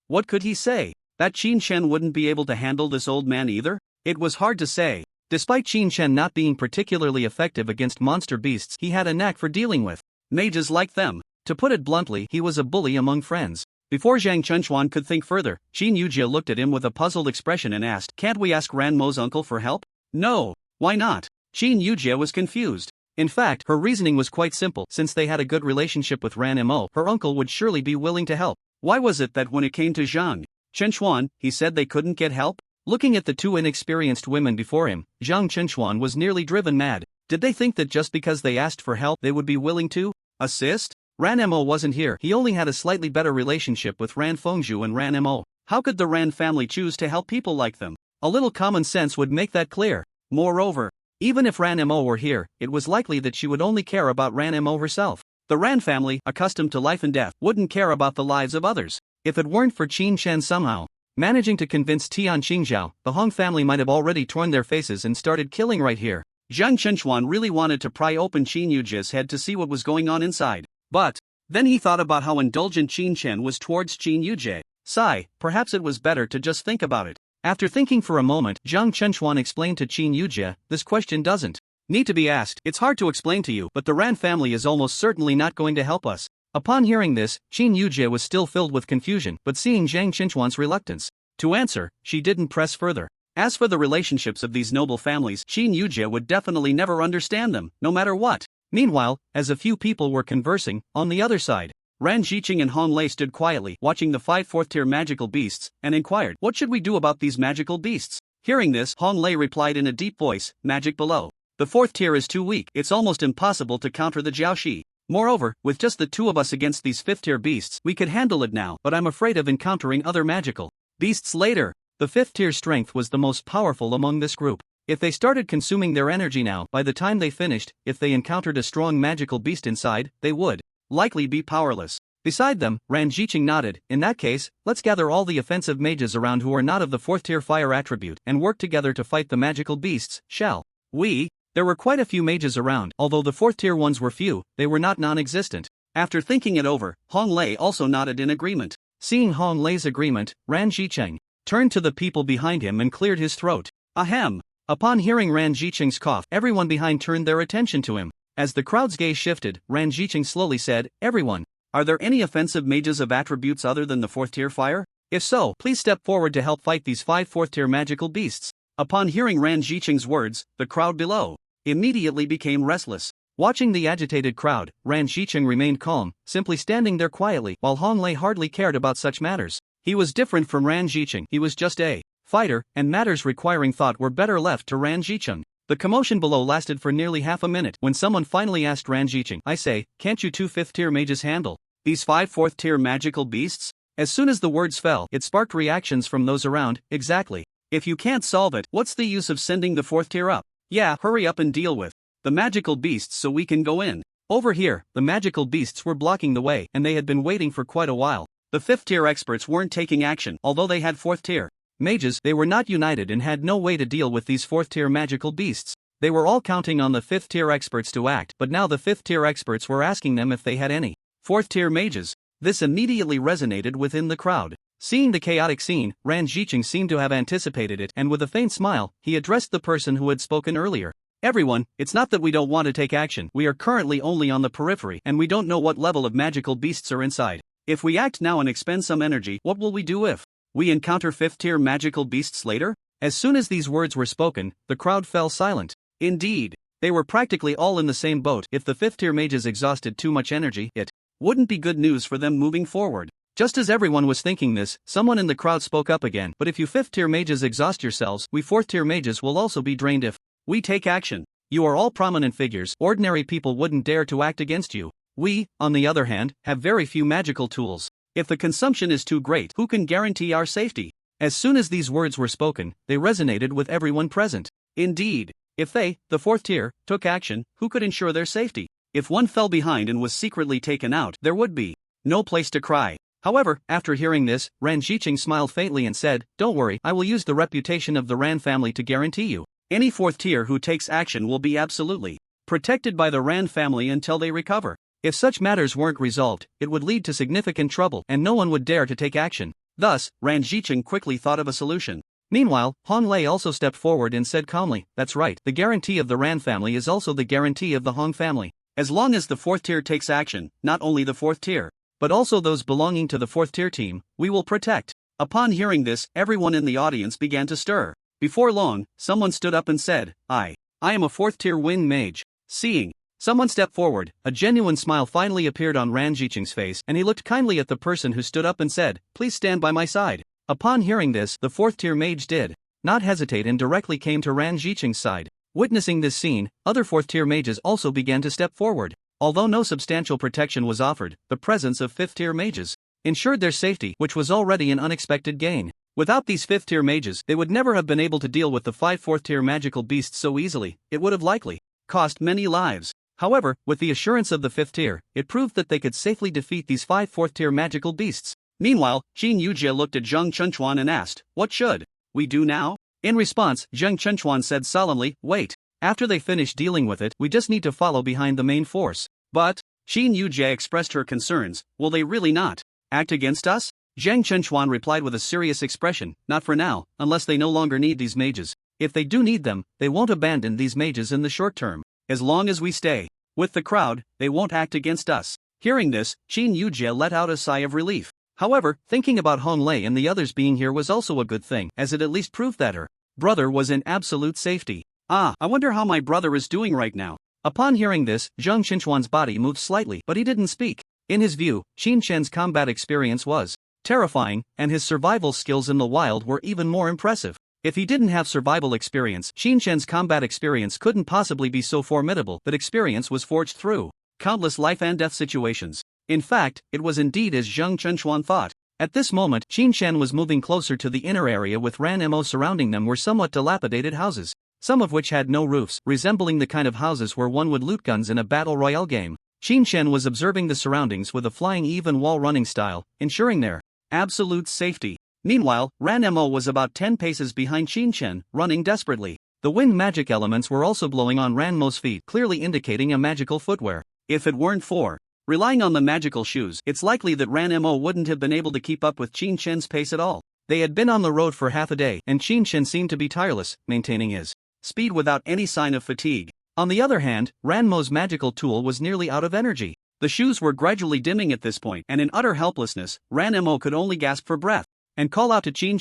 What could he say? That Qin Shen wouldn't be able to handle this old man either? It was hard to say. Despite Qin Shen not being particularly effective against monster beasts, he had a knack for dealing with mages like them. To put it bluntly, he was a bully among friends. Before Zhang Chenchuan could think further, Qin Yujie looked at him with a puzzled expression and asked, "Can't we ask Ranmo's uncle for help?" "No, why not?" Qin Yujie was confused. In fact, her reasoning was quite simple. Since they had a good relationship with Ranmo, her uncle would surely be willing to help. Why was it that when it came to Zhang Chenchuan, he said they couldn't get help? Looking at the 2 inexperienced women before him, Zhang Chenchuan was nearly driven mad. Did they think that just because they asked for help they would be willing to assist? Ranmo wasn't here. He only had a slightly better relationship with Ran Fengzhu and Ranmo. How could the Ran family choose to help people like them? A little common sense would make that clear. Moreover, even if Ranmo were here, it was likely that she would only care about Ranmo herself. The Ran family, accustomed to life and death, wouldn't care about the lives of others. If it weren't for Qin Shen somehow managing to convince Tian Shingha, the Hong family might have already torn their faces and started killing right here. Zhang Chenchuan really wanted to pry open Qin Yujie's head to see what was going on inside. But then he thought about how indulgent Qin Shen was towards Qin Yujie. Sigh, perhaps it was better to just think about it. After thinking for a moment, Zhang Chenchuan explained to Qin Yujie, "This question doesn't need to be asked. It's hard to explain to you, but the Ran family is almost certainly not going to help us." Upon hearing this, Qin Yujie was still filled with confusion, but seeing Zhang Chenchuan's reluctance to answer, she didn't press further. As for the relationships of these noble families, Qin Yujie would definitely never understand them, no matter what. Meanwhile, as a few people were conversing, on the other side, Ran Jiqing and Han Lei stood quietly, watching the 5 4th-tier magical beasts, and inquired, "What should we do about these magical beasts?" Hearing this, Han Lei replied in a deep voice, "Magic below. The 4th tier is too weak. It's almost impossible to counter the Jiaoshi. Moreover, with just the 2 of us against these 5th-tier beasts, we could handle it now, but I'm afraid of encountering other magical beasts later." The 5th-tier strength was the most powerful among this group. If they started consuming their energy now, by the time they finished, if they encountered a strong magical beast inside, they would likely be powerless. Beside them, Ran Jiqing nodded, "In that case, let's gather all the offensive mages around who are not of the 4th-tier fire attribute, and work together to fight the magical beasts, shall we?" There were quite a few mages around. Although the 4th-tier ones were few, they were not non-existent. After thinking it over, Han Lei also nodded in agreement. Seeing Han Lei's agreement, Ran Jiqing turned to the people behind him and cleared his throat. "Ahem. Upon hearing Ran Jiqing's cough, everyone behind turned their attention to him. As the crowd's gaze shifted, Ran Jiqing slowly said, "Everyone, are there any offensive mages of attributes other than the 4th tier fire? If so, please step forward to help fight these 5 4th tier magical beasts." Upon hearing Ran Jiqing's words, the crowd below immediately became restless. Watching the agitated crowd, Ran Jiqing remained calm, simply standing there quietly, while Hong Lei hardly cared about such matters. He was different from Ran Jiqing, he was just a fighter, and matters requiring thought were better left to Ran Jiqing. The commotion below lasted for nearly half a minute when someone finally asked Ran Jiqing, "I say, can't you 2 5th tier mages handle these 5 4th tier magical beasts?" As soon as the words fell, it sparked reactions from those around. "Exactly. If you can't solve it, what's the use of sending the 4th tier up? Yeah, hurry up and deal with the magical beasts so we can go in." Over here, the magical beasts were blocking the way, and they had been waiting for quite a while. The 5th tier experts weren't taking action, although they had 4th tier mages. They were not united and had no way to deal with these 4th tier magical beasts. They were all counting on the 5th tier experts to act, but now the 5th tier experts were asking them if they had any 4th tier mages. This immediately resonated within the crowd. Seeing the chaotic scene, Ran Jiqing seemed to have anticipated it, and with a faint smile, he addressed the person who had spoken earlier. "Everyone, it's not that we don't want to take action, we are currently only on the periphery and we don't know what level of magical beasts are inside. If we act now and expend some energy, what will we do if we encounter 5th tier magical beasts later?" As soon as these words were spoken, the crowd fell silent. Indeed, they were practically all in the same boat. If the 5th tier mages exhausted too much energy, it wouldn't be good news for them moving forward. Just as everyone was thinking this, someone in the crowd spoke up again. "But if you 5th tier mages exhaust yourselves, we 4th tier mages will also be drained if we take action. You are all prominent figures, ordinary people wouldn't dare to act against you. We, on the other hand, have very few magical tools. If the consumption is too great, who can guarantee our safety?" As soon as these words were spoken, they resonated with everyone present. Indeed, if they, the 4th tier, took action, who could ensure their safety? If one fell behind and was secretly taken out, there would be no place to cry. However, after hearing this, Ran Jiqing smiled faintly and said, "Don't worry, I will use the reputation of the Ran family to guarantee you. Any 4th tier who takes action will be absolutely protected by the Ran family until they recover. If such matters weren't resolved, it would lead to significant trouble and no one would dare to take action." Thus, Ran Jiqing quickly thought of a solution. Meanwhile, Hong Lei also stepped forward and said calmly, "That's right, the guarantee of the Ran family is also the guarantee of the Hong family. As long as the 4th tier takes action, not only the 4th tier, but also those belonging to the 4th tier team, we will protect." Upon hearing this, everyone in the audience began to stir. Before long, someone stood up and said, I am a 4th tier wing mage." Seeing someone step forward, a genuine smile finally appeared on Ran Jiqing's face, and he looked kindly at the person who stood up and said, "Please stand by my side." Upon hearing this, the 4th tier mage did not hesitate and directly came to Ran Jiqing's side. Witnessing this scene, other 4th tier mages also began to step forward. Although no substantial protection was offered, the presence of 5th tier mages ensured their safety, which was already an unexpected gain. Without these 5th tier mages, they would never have been able to deal with the 5 4th tier magical beasts so easily. It would have likely cost many lives. However, with the assurance of the 5th tier, it proved that they could safely defeat these 5 4th tier magical beasts. Meanwhile, Qin Yujie looked at Zheng Chunchuan and asked, "What should we do now?" In response, Zheng Chunchuan said solemnly, "Wait. After they finish dealing with it, we just need to follow behind the main force." "But," Qin Yujie expressed her concerns, "will they really not act against us?" Zheng Chunchuan replied with a serious expression, "Not for now, unless they no longer need these mages. If they do need them, they won't abandon these mages in the short term. As long as we stay with the crowd, they won't act against us." Hearing this, Qin Yujie let out a sigh of relief. However, thinking about Hong Lei and the others being here was also a good thing, as it at least proved that her brother was in absolute safety. I wonder how my brother is doing right now." Upon hearing this, Zheng Chunchuan's body moved slightly, but he didn't speak. In his view, Qin Chen's combat experience was terrifying, and his survival skills in the wild were even more impressive. If he didn't have survival experience, Qin Chen's combat experience couldn't possibly be so formidable. That experience was forged through countless life and death situations. In fact, it was indeed as Zheng Chunchuan thought. At this moment, Qin Chen was moving closer to the inner area with Ranmo surrounding them were somewhat dilapidated houses, some of which had no roofs, resembling the kind of houses where one would loot guns in a battle royale game. Qin Chen was observing the surroundings with a flying even wall running style, ensuring their absolute safety. Meanwhile, Ranmo was about 10 paces behind Qin Chen, running desperately. The wind magic elements were also blowing on Ranmo's feet, clearly indicating a magical footwear. If it weren't for relying on the magical shoes, it's likely that Ranmo wouldn't have been able to keep up with Qin Chen's pace at all. They had been on the road for half a day, and Qin Chen seemed to be tireless, maintaining his speed without any sign of fatigue. On the other hand, Ranmo's magical tool was nearly out of energy. The shoes were gradually dimming at this point, and in utter helplessness, Ranmo could only gasp for breath and call out to Qin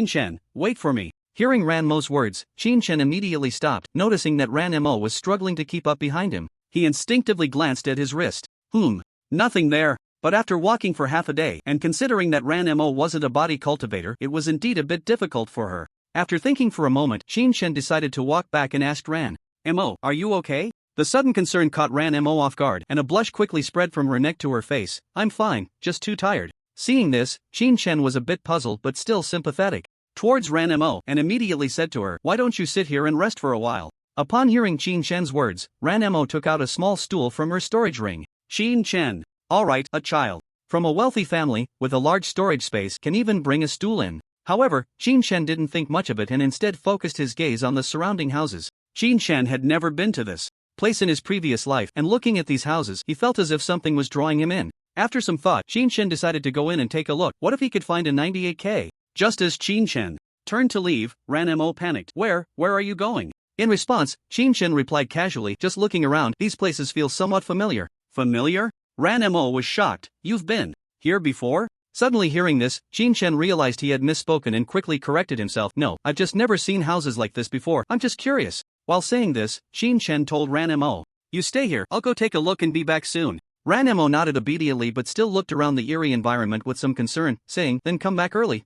Chen, wait for me. Hearing Ranmo's words, Qin Chen immediately stopped, noticing that Ranmo was struggling to keep up behind him. He instinctively glanced at his wrist. Nothing there. But after walking for half a day, and considering that Ranmo wasn't a body cultivator, it was indeed a bit difficult for her. After thinking for a moment, Qin Chen decided to walk back and asked Mo, are you okay? The sudden concern caught Mo off guard, and a blush quickly spread from her neck to her face. I'm fine, just too tired. Seeing this, Qin Chen was a bit puzzled but still sympathetic towards Mo, and immediately said to her, why don't you sit here and rest for a while? Upon hearing Qin Chen's words, Mo took out a small stool from her storage ring. Qin Chen. Alright, a child from a wealthy family, with a large storage space, can even bring a stool in. However, Qin Chen didn't think much of it and instead focused his gaze on the surrounding houses. Qin Chen had never been to this place in his previous life, and looking at these houses, he felt as if something was drawing him in. After some thought, Qin Chen decided to go in and take a look. What if he could find a 98k? Just as Qin Chen turned to leave, Ranmo panicked. Where are you going? In response, Qin Chen replied casually, just looking around, these places feel somewhat familiar. Familiar? Ranmo was shocked. You've been here before? Suddenly hearing this, Qin Chen realized he had misspoken and quickly corrected himself. No, I've just never seen houses like this before, I'm just curious. While saying this, Qin Chen told Ranmo, you stay here, I'll go take a look and be back soon. Ranmo nodded obediently but still looked around the eerie environment with some concern, saying, then come back early.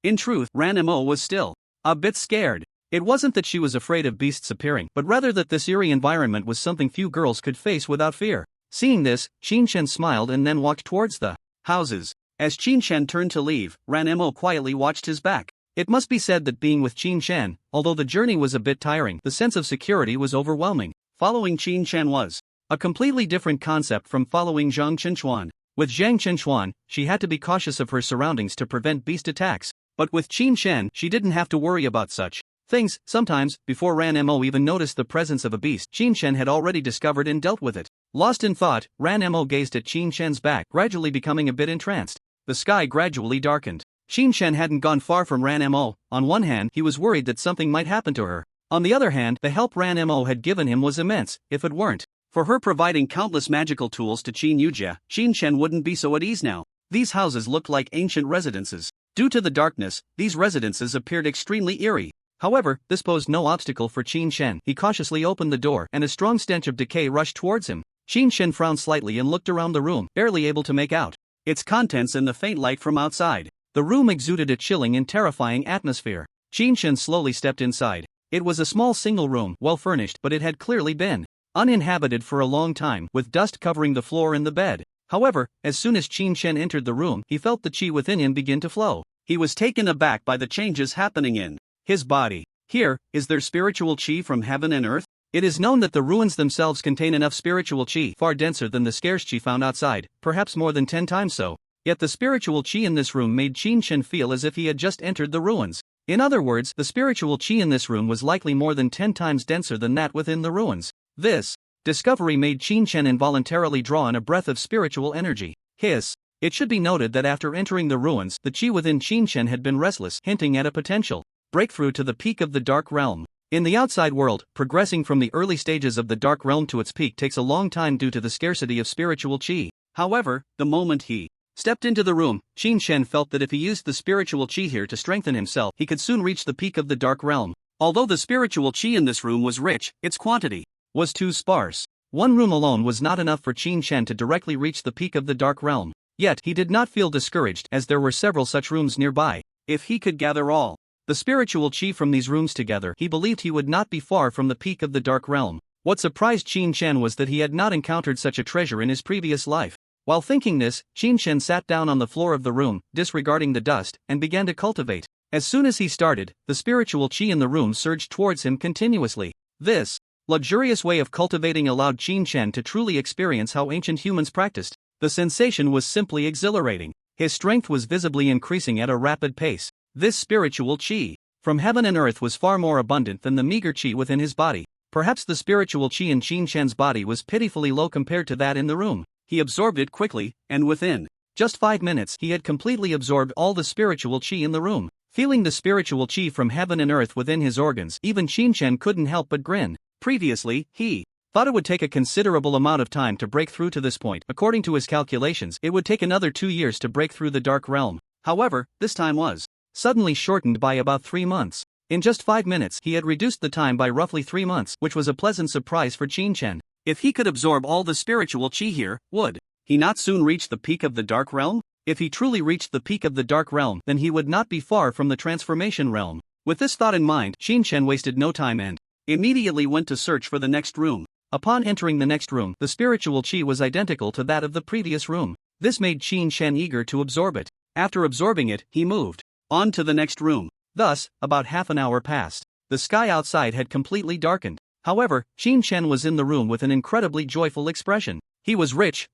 In truth, Ranmo was still a bit scared. It wasn't that she was afraid of beasts appearing, but rather that this eerie environment was something few girls could face without fear. Seeing this, Qin Chen smiled and then walked towards the houses. As Qin Chen turned to leave, Ranmo quietly watched his back. It must be said that being with Qin Chen, although the journey was a bit tiring, the sense of security was overwhelming. Following Qin Chen was a completely different concept from following Zhang Chenchuan. With Zhang Chenchuan, she had to be cautious of her surroundings to prevent beast attacks. But with Qin Chen, she didn't have to worry about such things. Sometimes, before Ranmo even noticed the presence of a beast, Qin Chen had already discovered and dealt with it. Lost in thought, Ranmo gazed at Qin Chen's back, gradually becoming a bit entranced. The sky gradually darkened. Qin Chen hadn't gone far from Ranmo. On one hand, he was worried that something might happen to her. On the other hand, the help Ranmo had given him was immense. If it weren't for her providing countless magical tools to Qin Chen wouldn't be so at ease now. These houses looked like ancient residences. Due to the darkness, these residences appeared extremely eerie. However, this posed no obstacle for Qin Chen. He cautiously opened the door, and a strong stench of decay rushed towards him. Qin Chen frowned slightly and looked around the room, barely able to make out its contents in the faint light from outside. The room exuded a chilling and terrifying atmosphere. Qin Chen slowly stepped inside. It was a small single room, well furnished, but it had clearly been uninhabited for a long time, with dust covering the floor and the bed. However, as soon as Qin Chen entered the room, he felt the qi within him begin to flow. He was taken aback by the changes happening in his body. Here, is there spiritual qi from heaven and earth? It is known that the ruins themselves contain enough spiritual qi, far denser than the scarce qi found outside, perhaps more than 10 times so. Yet the spiritual qi in this room made Qin Chen feel as if he had just entered the ruins. In other words, the spiritual qi in this room was likely more than 10 times denser than that within the ruins. This discovery made Qin Chen involuntarily draw in a breath of spiritual energy. It should be noted that after entering the ruins, the qi within Qin Chen had been restless, hinting at a potential breakthrough to the peak of the Dark Realm. In the outside world, progressing from the early stages of the Dark Realm to its peak takes a long time due to the scarcity of spiritual qi. However, the moment he stepped into the room, Qin Chen felt that if he used the spiritual qi here to strengthen himself, he could soon reach the peak of the Dark Realm. Although the spiritual qi in this room was rich, its quantity was too sparse. One room alone was not enough for Qin Chen to directly reach the peak of the Dark Realm. Yet, he did not feel discouraged, as there were several such rooms nearby. If he could gather all the spiritual qi from these rooms together, he believed he would not be far from the peak of the Dark Realm. What surprised Qin Chen was that he had not encountered such a treasure in his previous life. While thinking this, Qin Chen sat down on the floor of the room, disregarding the dust, and began to cultivate. As soon as he started, the spiritual qi in the room surged towards him continuously. This luxurious way of cultivating allowed Qin Chen to truly experience how ancient humans practiced. The sensation was simply exhilarating. His strength was visibly increasing at a rapid pace. This spiritual qi from heaven and earth was far more abundant than the meager qi within his body. Perhaps the spiritual qi in Qin Chen's body was pitifully low compared to that in the room. He absorbed it quickly, and within just 5 minutes he had completely absorbed all the spiritual qi in the room. Feeling the spiritual chi from heaven and earth within his organs, even Qin Shen couldn't help but grin. Previously, he thought it would take a considerable amount of time to break through to this point. According to his calculations, it would take another 2 years to break through the Dark Realm. However, this time was suddenly shortened by about 3 months. In just 5 minutes, he had reduced the time by roughly 3 months, which was a pleasant surprise for Qin Shen. If he could absorb all the spiritual chi here, would he not soon reach the peak of the Dark Realm? If he truly reached the peak of the Dark Realm, then he would not be far from the Transformation Realm. With this thought in mind, Qin Shen wasted no time and immediately went to search for the next room. Upon entering the next room, the spiritual chi was identical to that of the previous room. This made Qin Shen eager to absorb it. After absorbing it, he moved on to the next room. Thus, about half an hour passed. The sky outside had completely darkened. However, Qin Shen was in the room with an incredibly joyful expression. He was rich.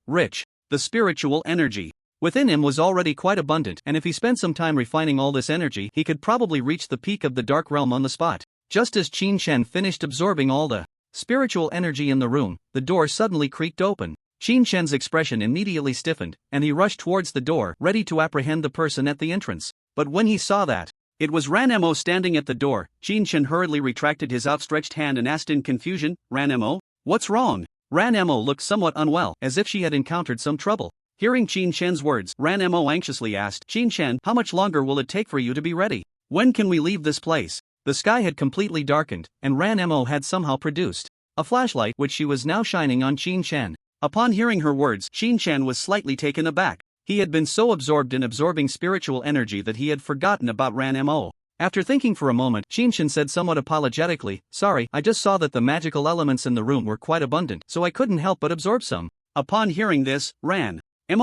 The spiritual energy within him was already quite abundant, and if he spent some time refining all this energy, he could probably reach the peak of the Dark Realm on the spot. Just as Qin Shen finished absorbing all the spiritual energy in the room, the door suddenly creaked open. Qin Shen's expression immediately stiffened, and he rushed towards the door, ready to apprehend the person at the entrance. But when he saw that it was Ranmo standing at the door, Qin Shen hurriedly retracted his outstretched hand and asked in confusion, "Ranmo, what's wrong?" Ranmo looked somewhat unwell, as if she had encountered some trouble. Hearing Qin Shen's words, Ranmo anxiously asked, "Qin Shen, how much longer will it take for you to be ready? When can we leave this place?" The sky had completely darkened, and Ranmo had somehow produced a flashlight which she was now shining on Qin Shen. Upon hearing her words, Qin Shen was slightly taken aback. He had been so absorbed in absorbing spiritual energy that he had forgotten about Ranmo. After thinking for a moment, Qin Shen said somewhat apologetically, "Sorry, I just saw that the magical elements in the room were quite abundant, so I couldn't help but absorb some." Upon hearing this, Ranmo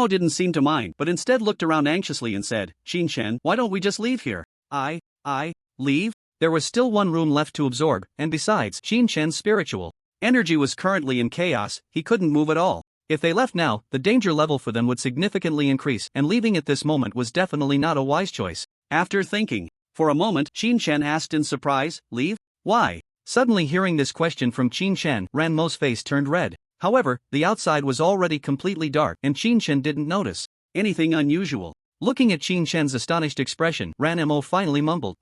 didn't seem to mind, but instead looked around anxiously and said, "Qin Shen, why don't we just leave here?" Leave? There was still one room left to absorb, and besides, Qin Shen's spiritual energy was currently in chaos, he couldn't move at all. If they left now, the danger level for them would significantly increase, and leaving at this moment was definitely not a wise choice. After thinking for a moment, Qin Shen asked in surprise, "Leave? Why?" Suddenly hearing this question from Qin Shen, Ranmo's face turned red. However, the outside was already completely dark, and Qin Shen didn't notice anything unusual. Looking at Qin Shen's astonished expression, Ranmo finally mumbled,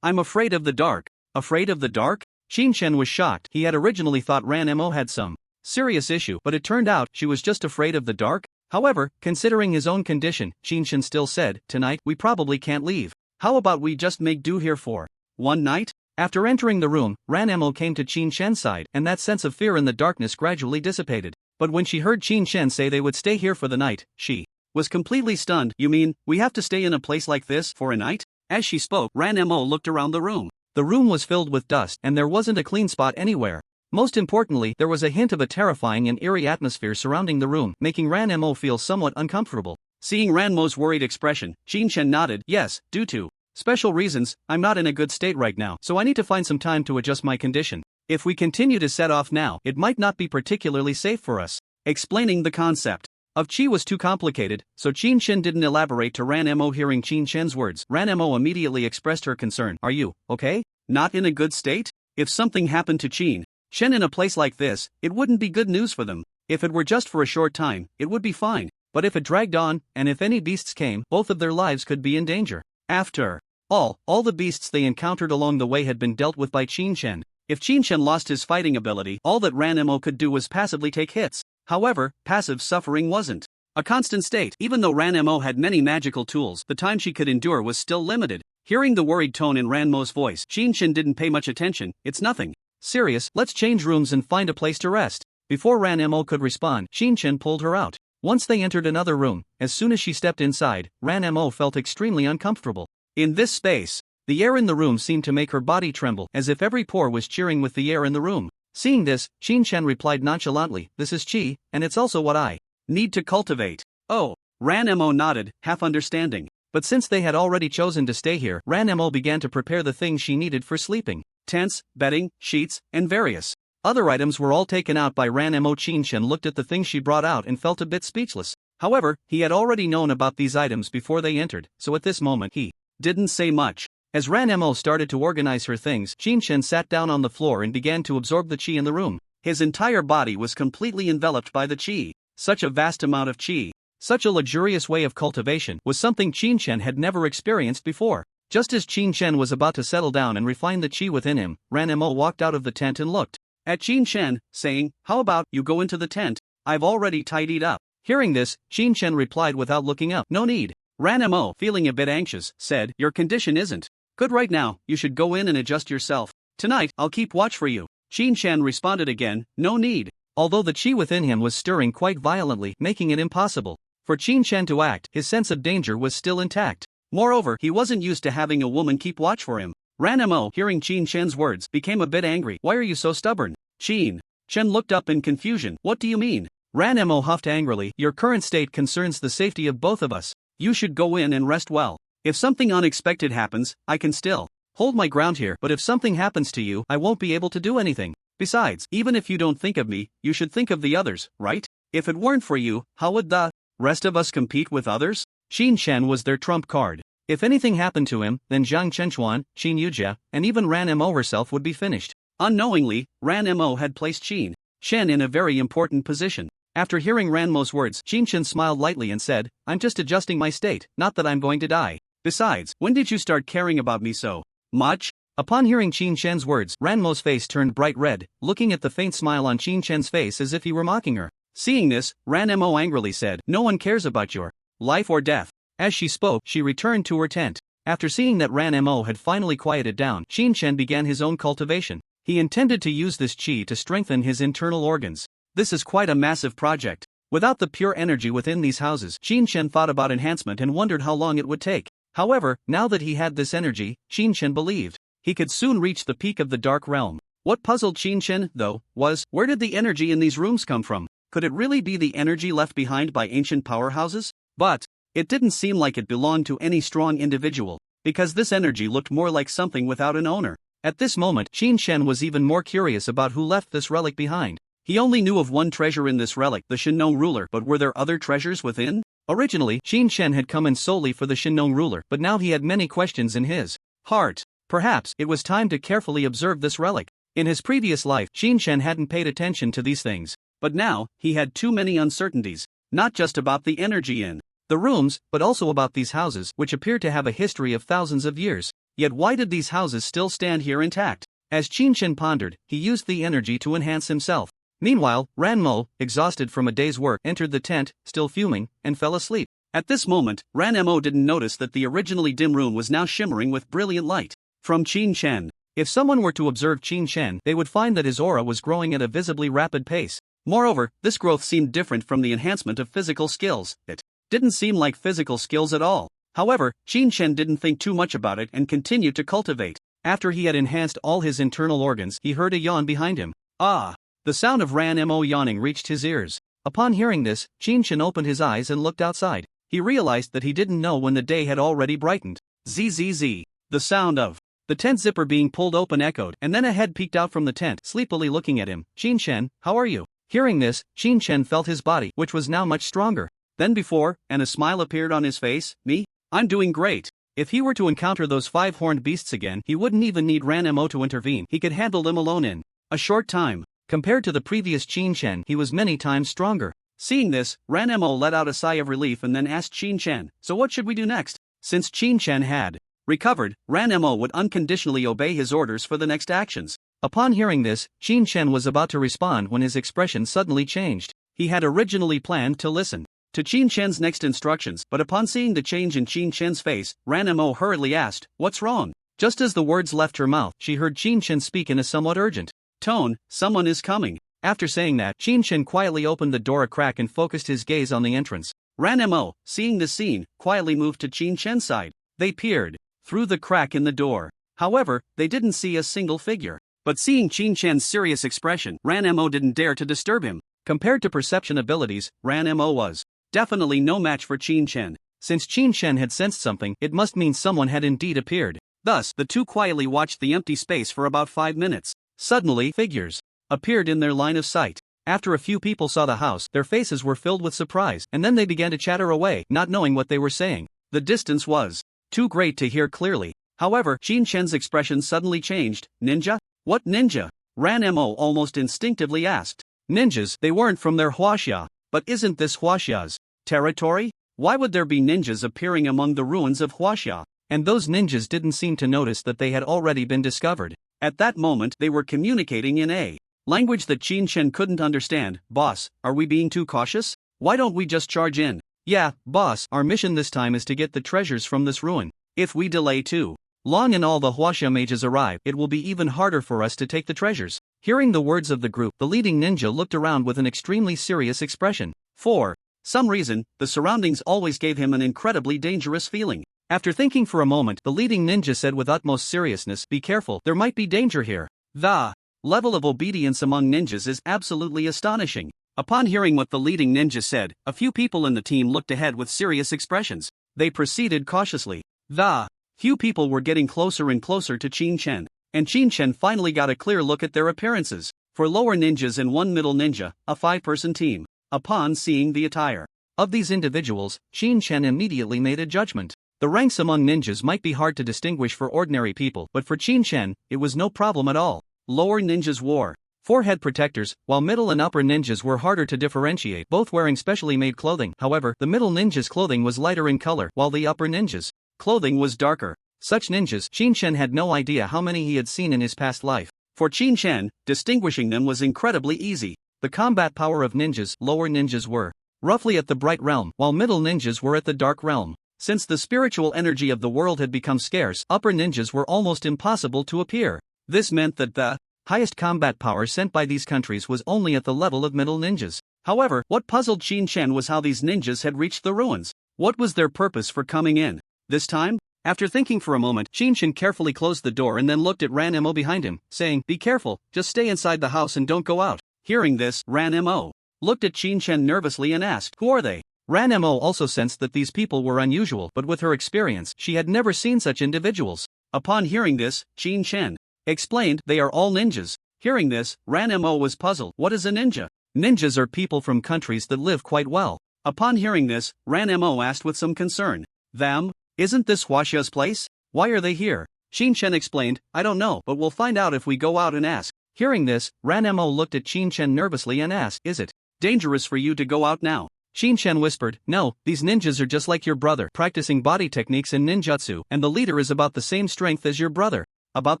I'm afraid of the dark." Afraid of the dark? Qin Shen was shocked. He had originally thought Ranmo had some serious issue, but it turned out she was just afraid of the dark. However, considering his own condition, Qin Shen still said, "Tonight, we probably can't leave. How about we just make do here for one night?" After entering the room, Ranmo came to Qin Shen's side, and that sense of fear in the darkness gradually dissipated. But when she heard Qin Shen say they would stay here for the night, she was completely stunned. "You mean, we have to stay in a place like this for a night?" As she spoke, Ranmo looked around the room. The room was filled with dust, and there wasn't a clean spot anywhere. Most importantly, there was a hint of a terrifying and eerie atmosphere surrounding the room, making Ranmo feel somewhat uncomfortable. Seeing Ranmo's worried expression, Qin Shen nodded, "Yes, due to special reasons, I'm not in a good state right now, so I need to find some time to adjust my condition. If we continue to set off now, it might not be particularly safe for us." Explaining the concept of chi was too complicated, so Qin Shen didn't elaborate to Ranmo. Hearing Qin Shen's words, Ranmo immediately expressed her concern. "Are you okay? Not in a good state? If something happened to Qin Shen in a place like this, it wouldn't be good news for them. If it were just for a short time, it would be fine. But if it dragged on, and if any beasts came, both of their lives could be in danger." After all the beasts they encountered along the way had been dealt with by Qin Shen. If Qin Shen lost his fighting ability, all that Ranmo could do was passively take hits. However, passive suffering wasn't a constant state. Even though Ranmo had many magical tools, the time she could endure was still limited. Hearing the worried tone in Ranmo's voice, Qin Shen didn't pay much attention. "It's nothing serious, let's change rooms and find a place to rest." Before Ranmo could respond, Qin Shen pulled her out. Once they entered another room, as soon as she stepped inside, Ranmo felt extremely uncomfortable. In this space, the air in the room seemed to make her body tremble, as if every pore was cheering with the air in the room. Seeing this, Qin Shen replied nonchalantly, "This is chi, and it's also what I need to cultivate." "Oh." Ranmo nodded, half understanding. But since they had already chosen to stay here, Ranmo began to prepare the things she needed for sleeping. Tents, bedding, sheets, and various other items were all taken out by Ranmo. Qin Shen looked at the things she brought out and felt a bit speechless. However, he had already known about these items before they entered, so at this moment he didn't say much. As Ranmo started to organize her things, Qin Shen sat down on the floor and began to absorb the chi in the room. His entire body was completely enveloped by the chi. Such a vast amount of chi, such a luxurious way of cultivation, was something Qin Shen had never experienced before. Just as Qin Shen was about to settle down and refine the qi within him, Ranmo walked out of the tent and looked at Qin Shen, saying, "How about you go into the tent? I've already tidied up." Hearing this, Qin Shen replied without looking up, "No need." Ranmo, feeling a bit anxious, said, "Your condition isn't good right now, you should go in and adjust yourself. Tonight, I'll keep watch for you." Qin Shen responded again, "No need." Although the qi within him was stirring quite violently, making it impossible for Qin Shen to act, his sense of danger was still intact. Moreover, he wasn't used to having a woman keep watch for him. Ranmo, hearing Qin Shen's words, became a bit angry. "Why are you so stubborn?" Qin Shen looked up in confusion. "What do you mean?" Ranmo huffed angrily, "Your current state concerns the safety of both of us. You should go in and rest well. If something unexpected happens, I can still hold my ground here, but if something happens to you, I won't be able to do anything. Besides, even if you don't think of me, you should think of the others, right? If it weren't for you, how would the rest of us compete with others?" Qin Shen was their trump card. If anything happened to him, then Zhang Chenchuan, Qin Yujia, and even Ranmo herself would be finished. Unknowingly, Ranmo had placed Qin Shen in a very important position. After hearing Ranmo's words, Qin Shen smiled lightly and said, "I'm just adjusting my state, not that I'm going to die. Besides, when did you start caring about me so much?" Upon hearing Qin Shen's words, Ranmo's face turned bright red, looking at the faint smile on Qin Shen's face as if he were mocking her. Seeing this, Ranmo angrily said, "No one cares about your life or death." As she spoke, she returned to her tent. After seeing that Ranmo had finally quieted down, Qin Shen began his own cultivation. He intended to use this qi to strengthen his internal organs. This is quite a massive project. Without the pure energy within these houses, Qin Shen thought about enhancement and wondered how long it would take. However, now that he had this energy, Qin Shen believed he could soon reach the peak of the dark realm. What puzzled Qin Shen, though, was, where did the energy in these rooms come from? Could it really be the energy left behind by ancient powerhouses? But it didn't seem like it belonged to any strong individual, because this energy looked more like something without an owner. At this moment, Qin Shen was even more curious about who left this relic behind. He only knew of one treasure in this relic, the Shinon ruler, but were there other treasures within? Originally, Qin Shen had come in solely for the Shinon ruler, but now he had many questions in his heart. Perhaps it was time to carefully observe this relic. In his previous life, Qin Shen hadn't paid attention to these things. But now, he had too many uncertainties, not just about the energy in the rooms, but also about these houses, which appeared to have a history of thousands of years. Yet why did these houses still stand here intact? As Qin Shen pondered, he used the energy to enhance himself. Meanwhile, Ranmo, exhausted from a day's work, entered the tent, still fuming, and fell asleep. At this moment, Ranmo didn't notice that the originally dim room was now shimmering with brilliant light from Qin Shen. If someone were to observe Qin Shen, they would find that his aura was growing at a visibly rapid pace. Moreover, this growth seemed different from the enhancement of physical skills. It didn't seem like physical skills at all. However, Qin Shen didn't think too much about it and continued to cultivate. After he had enhanced all his internal organs, he heard a yawn behind him. Ah! The sound of Ranmo yawning reached his ears. Upon hearing this, Qin Shen opened his eyes and looked outside. He realized that he didn't know when the day had already brightened. Zzz. The sound of the tent zipper being pulled open echoed, and then a head peeked out from the tent, sleepily looking at him. "Qin Shen, how are you?" Hearing this, Qin Shen felt his body, which was now much stronger than before, and a smile appeared on his face. "Me? I'm doing great." If he were to encounter those five-horned beasts again, he wouldn't even need Ranmo to intervene. He could handle them alone in a short time. Compared to the previous Qin Shen, he was many times stronger. Seeing this, Ranmo let out a sigh of relief and then asked Qin Shen, "So what should we do next?" Since Qin Shen had recovered, Ranmo would unconditionally obey his orders for the next actions. Upon hearing this, Qin Shen was about to respond when his expression suddenly changed. He had originally planned to listen to Qin Shen's next instructions, but upon seeing the change in Qin Shen's face, Ranmo hurriedly asked, "What's wrong?" Just as the words left her mouth, she heard Qin Shen speak in a somewhat urgent tone, "Someone is coming." After saying that, Qin Shen quietly opened the door a crack and focused his gaze on the entrance. Ranmo, seeing the scene, quietly moved to Qin Shen's side. They peered through the crack in the door. However, they didn't see a single figure. But seeing Qin Shen's serious expression, Ranmo didn't dare to disturb him. Compared to perception abilities, Ranmo was definitely no match for Qin Shen. Since Qin Shen had sensed something, it must mean someone had indeed appeared. Thus, the two quietly watched the empty space for about 5 minutes. Suddenly, figures appeared in their line of sight. After a few people saw the house, their faces were filled with surprise, and then they began to chatter away, not knowing what they were saying. The distance was too great to hear clearly. However, Qin Shen's expression suddenly changed. "Ninja? What ninja?" Ranmo almost instinctively asked. "Ninjas, they weren't from their Huaxia." "But isn't this Huaxia's territory? Why would there be ninjas appearing among the ruins of Huaxia?" and those ninjas didn't seem to notice that they had already been discovered. At that moment they were communicating in a language that Qin Chen couldn't understand. Boss, are we being too cautious? Why don't we just charge in? Yeah, boss, our mission this time is to get the treasures from this ruin. If we delay too long and all the Huaxia mages arrive, it will be even harder for us to take the treasures. Hearing the words of the group, the leading ninja looked around with an extremely serious expression. For some reason, the surroundings always gave him an incredibly dangerous feeling. After thinking for a moment, the leading ninja said with utmost seriousness, "Be careful, there might be danger here." The level of obedience among ninjas is absolutely astonishing. Upon hearing what the leading ninja said, a few people in the team looked ahead with serious expressions. They proceeded cautiously. The few people were getting closer and closer to Qin Chen, and Qin Chen finally got a clear look at their appearances. 4 lower ninjas and 1 middle ninja, a 5-person team. Upon seeing the attire of these individuals, Qin Chen immediately made a judgment. The ranks among ninjas might be hard to distinguish for ordinary people, but for Qin Chen, it was no problem at all. Lower ninjas wore 4 head protectors, while middle and upper ninjas were harder to differentiate, both wearing specially made clothing. However, the middle ninjas' clothing was lighter in color, while the upper ninjas' clothing was darker. Such ninjas, Qin Chen had no idea how many he had seen in his past life. For Qin Chen, distinguishing them was incredibly easy. The combat power of ninjas, lower ninjas were roughly at the bright realm, while middle ninjas were at the dark realm. Since the spiritual energy of the world had become scarce, upper ninjas were almost impossible to appear. This meant that the highest combat power sent by these countries was only at the level of middle ninjas. However, what puzzled Qin Chen was how these ninjas had reached the ruins. What was their purpose for coming in this time? After thinking for a moment, Qin Chen carefully closed the door and then looked at Ranmo behind him, saying, "Be careful, just stay inside the house and don't go out." Hearing this, Ranmo looked at Qin Chen nervously and asked, "Who are they?" Ranmo also sensed that these people were unusual, but with her experience, she had never seen such individuals. Upon hearing this, Qin Chen explained, "They are all ninjas." Hearing this, Ranmo was puzzled. What is a ninja? Ninjas are people from countries that live quite well. Upon hearing this, Ranmo asked with some concern, "Them? Isn't this Huaxia's place? Why are they here?" Qin Chen explained, "I don't know, but we'll find out if we go out and ask." Hearing this, Ranmo looked at Qin Chen nervously and asked, "Is it dangerous for you to go out now?" Qin Chen whispered, "No, these ninjas are just like your brother, practicing body techniques and ninjutsu, and the leader is about the same strength as your brother." About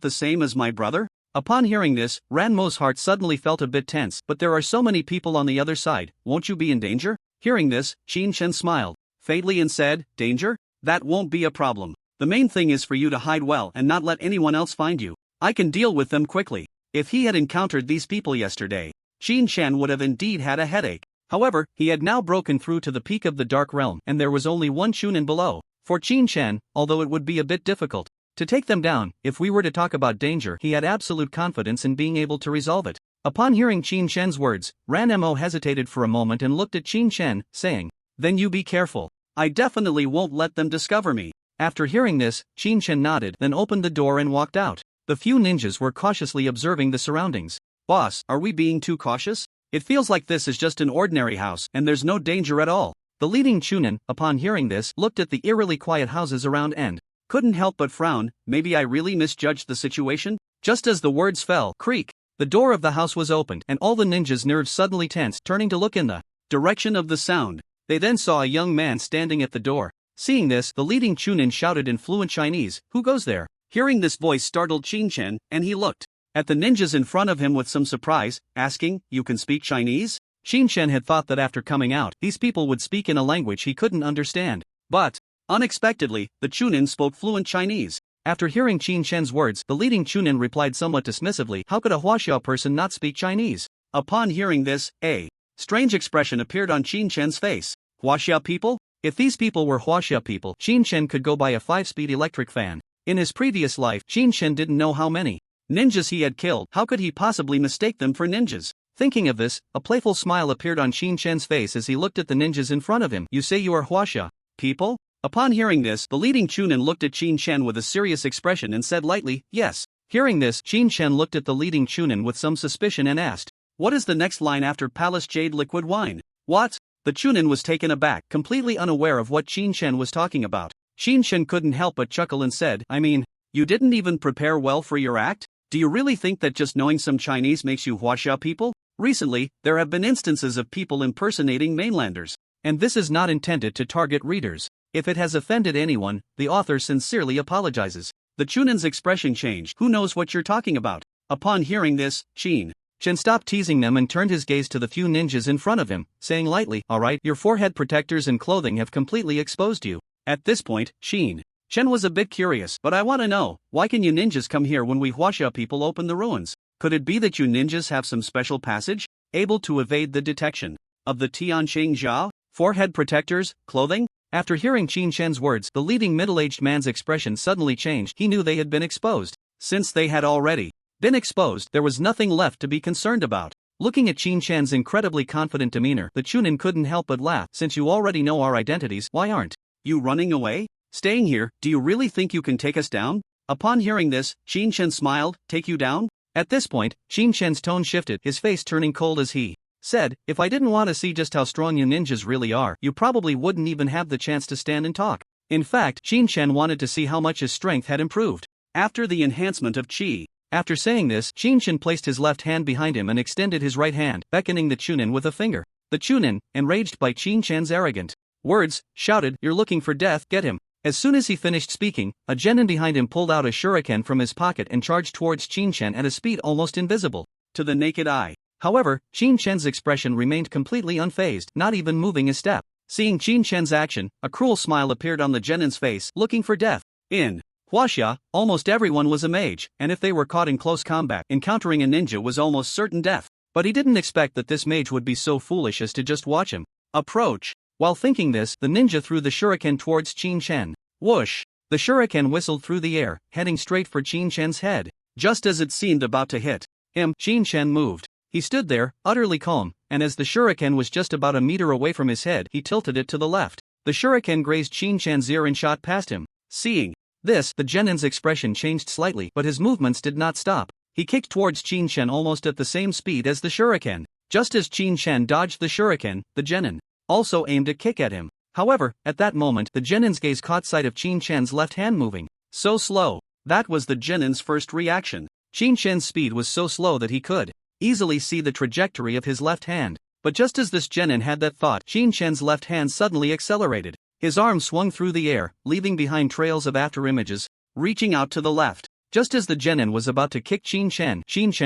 the same as my brother? Upon hearing this, Ranmo's heart suddenly felt a bit tense. "But there are so many people on the other side, won't you be in danger?" Hearing this, Qin Chen smiled faintly and said, "Danger? That won't be a problem. The main thing is for you to hide well and not let anyone else find you. I can deal with them quickly." If he had encountered these people yesterday, Qin Chen would have indeed had a headache. However, he had now broken through to the peak of the Dark Realm, and there was only one Chunin below. For Qin Chen, although it would be a bit difficult to take them down, if we were to talk about danger, he had absolute confidence in being able to resolve it. Upon hearing Qin Chen's words, Ranmo hesitated for a moment and looked at Qin Chen, saying, "Then you be careful. I definitely won't let them discover me." After hearing this, Qin Chen nodded, then opened the door and walked out. The few ninjas were cautiously observing the surroundings. "Boss, are we being too cautious? It feels like this is just an ordinary house, and there's no danger at all." The leading Chunin, upon hearing this, looked at the eerily quiet houses around and couldn't help but frown. Maybe I really misjudged the situation? Just as the words fell, creak, the door of the house was opened, and all the ninjas' nerves suddenly tensed, turning to look in the direction of the sound. They then saw a young man standing at the door. Seeing this, the leading Chunin shouted in fluent Chinese, "Who goes there?" Hearing this voice startled Qin Chen, and he looked at the ninjas in front of him with some surprise, asking, "You can speak Chinese?" Qin Chen had thought that after coming out, these people would speak in a language he couldn't understand. But unexpectedly, the Chunin spoke fluent Chinese. After hearing Qin Chen's words, the leading Chunin replied somewhat dismissively, "How could a Huaxia person not speak Chinese?" Upon hearing this, a strange expression appeared on Qin Chen's face. Huaxia people? If these people were Huaxia people, Qin Chen could go buy a 5-speed electric fan. In his previous life, Qin Chen didn't know how many ninjas he had killed. How could he possibly mistake them for ninjas? Thinking of this, a playful smile appeared on Qin Chen's face as he looked at the ninjas in front of him. "You say you are Huaxia people?" Upon hearing this, the leading Chunin looked at Qin Chen with a serious expression and said lightly, "Yes." Hearing this, Qin Chen looked at the leading Chunin with some suspicion and asked, "What is the next line after Palace Jade Liquid Wine?" "What?" The Chunin was taken aback, completely unaware of what Qin Chen was talking about. Qin Chen couldn't help but chuckle and said, "I mean, you didn't even prepare well for your act? Do you really think that just knowing some Chinese makes you Huaxia people? Recently, there have been instances of people impersonating mainlanders, and this is not intended to target readers. If it has offended anyone, the author sincerely apologizes. The Chunin's expression changed. Who knows what you're talking about? Upon hearing this, Chen stopped teasing them and turned his gaze to the few ninjas in front of him, saying lightly, "Alright, your forehead protectors and clothing have completely exposed you." At this point, Chen was a bit curious. "But I want to know, why can you ninjas come here when we Huaxia people open the ruins? Could it be that you ninjas have some special passage, able to evade the detection of the Tianqing Xiao? Forehead protectors, clothing?" After hearing Chen's words, the leading middle-aged man's expression suddenly changed. He knew they had been exposed. Since they had already been exposed, there was nothing left to be concerned about. Looking at Chen's incredibly confident demeanor, the Chunin couldn't help but laugh. "Since you already know our identities, why aren't you running away? Staying here, do you really think you can take us down?" Upon hearing this, Chen smiled. "Take you down?" At this point, Chen's tone shifted, his face turning cold as he said, "If I didn't want to see just how strong you ninjas really are, you probably wouldn't even have the chance to stand and talk." In fact, Chen wanted to see how much his strength had improved after the enhancement of Qi. After saying this, Chen placed his left hand behind him and extended his right hand, beckoning the Chunin with a finger. The Chunin, enraged by Chen's arrogant words, shouted, "You're looking for death, get him." As soon as he finished speaking, a genin behind him pulled out a shuriken from his pocket and charged towards Chen at a speed almost invisible to the naked eye. However, Chen's expression remained completely unfazed, not even moving a step. Seeing Chen's action, a cruel smile appeared on the genin's face. Looking for death. In Huaxia, almost everyone was a mage, and if they were caught in close combat, encountering a ninja was almost certain death. But he didn't expect that this mage would be so foolish as to just watch him approach. While thinking this, the ninja threw the shuriken towards Chen. Whoosh! The shuriken whistled through the air, heading straight for Chen's head. Just as it seemed about to hit him, Chen moved. He stood there, utterly calm, and as the shuriken was just about a meter away from his head, he tilted it to the left. The shuriken grazed Chen's ear and shot past him. Seeing this, the genin's expression changed slightly, but his movements did not stop. He kicked towards Chen almost at the same speed as the shuriken. Just as Chen dodged the shuriken, the genin also aimed a kick at him. However, at that moment, the genin's gaze caught sight of Chen's left hand moving so slow. That was the genin's first reaction. Chen's speed was so slow that he could easily see the trajectory of his left hand. But just as this genin had that thought, Chen's left hand suddenly accelerated. His arm swung through the air, leaving behind trails of afterimages, reaching out to the left. Just as the genin was about to kick Chen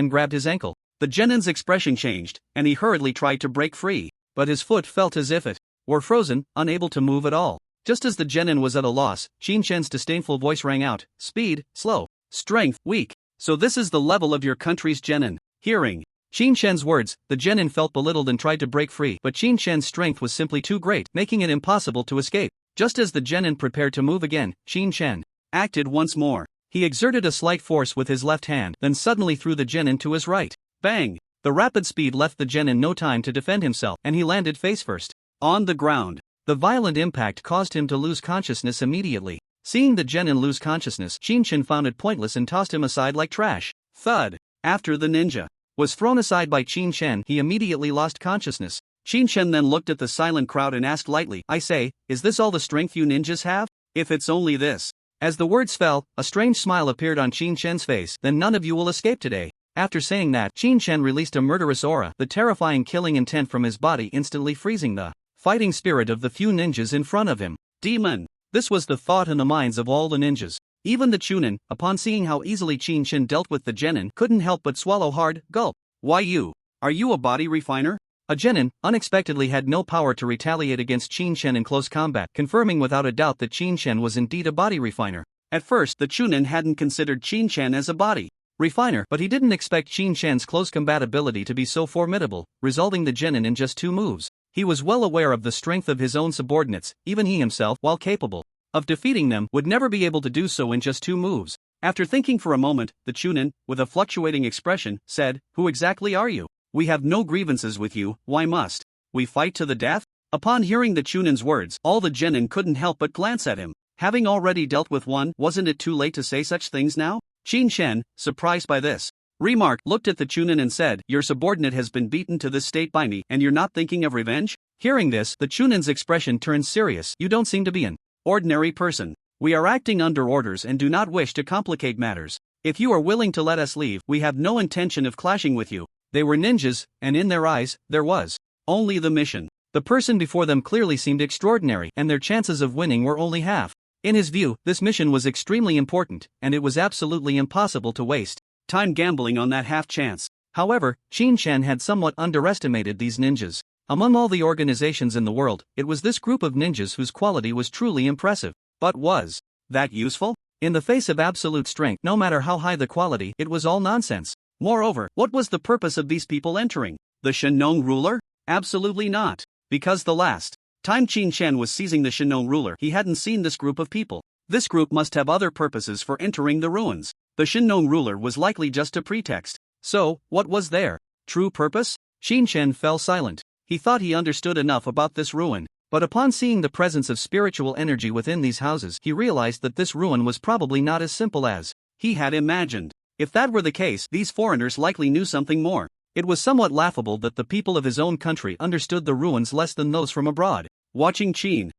grabbed his ankle. The genin's expression changed, and he hurriedly tried to break free, but his foot felt as if it were frozen, unable to move at all. Just as the genin was at a loss, Chen's disdainful voice rang out, "Speed, slow. Strength, weak. So this is the level of your country's genin." Hearing Chen's words, the genin felt belittled and tried to break free, but Chen's strength was simply too great, making it impossible to escape. Just as the genin prepared to move again, Chen acted once more. He exerted a slight force with his left hand, then suddenly threw the genin to his right. Bang! The rapid speed left the genin no time to defend himself, and he landed face first on the ground. The violent impact caused him to lose consciousness immediately. Seeing the genin lose consciousness, Chen found it pointless and tossed him aside like trash. Thud! After the ninja was thrown aside by Chen, he immediately lost consciousness. Chen then looked at the silent crowd and asked lightly, "I say, is this all the strength you ninjas have? If it's only this." As the words fell, a strange smile appeared on Chen's face. "Then none of you will escape today." After saying that, Chen released a murderous aura, the terrifying killing intent from his body instantly freezing the fighting spirit of the few ninjas in front of him. Demon! This was the thought in the minds of all the ninjas. Even the Chunin, upon seeing how easily Chen dealt with the genin, couldn't help but swallow hard. Gulp. "Why you? Are you a body refiner?" A genin, unexpectedly had no power to retaliate against Chen in close combat, confirming without a doubt that Chen was indeed a body refiner. At first, the Chunin hadn't considered Chen as a body refiner, but he didn't expect Chen's close combat ability to be so formidable, resolving the genin in just 2 moves. He was well aware of the strength of his own subordinates. Even he himself, while capable of defeating them, would never be able to do so in just 2 moves. After thinking for a moment, the Chunin, with a fluctuating expression, said, "Who exactly are you? We have no grievances with you. Why must we fight to the death?" Upon hearing the Chunin's words, all the genin couldn't help but glance at him. Having already dealt with one, wasn't it too late to say such things now? Chen, surprised by this remark, looked at the Chunin and said, "Your subordinate has been beaten to this state by me, and you're not thinking of revenge?" Hearing this, the Chunin's expression turned serious. "You don't seem to be an ordinary person. We are acting under orders and do not wish to complicate matters. If you are willing to let us leave, we have no intention of clashing with you." They were ninjas, and in their eyes, there was only the mission. The person before them clearly seemed extraordinary, and their chances of winning were only half. In his view, this mission was extremely important, and it was absolutely impossible to waste time gambling on that half chance. However, Qin Shan had somewhat underestimated these ninjas. Among all the organizations in the world, it was this group of ninjas whose quality was truly impressive. But was that useful? In the face of absolute strength, no matter how high the quality, it was all nonsense. Moreover, what was the purpose of these people entering? The Shenong ruler? Absolutely not. Because the last time Qin Shan was seizing the Shenong ruler, he hadn't seen this group of people. This group must have other purposes for entering the ruins. The Shenong ruler was likely just a pretext. So, what was their true purpose? Qin Shan fell silent. He thought he understood enough about this ruin, but upon seeing the presence of spiritual energy within these houses, he realized that this ruin was probably not as simple as he had imagined. If that were the case, these foreigners likely knew something more. It was somewhat laughable that the people of his own country understood the ruins less than those from abroad. Watching Chen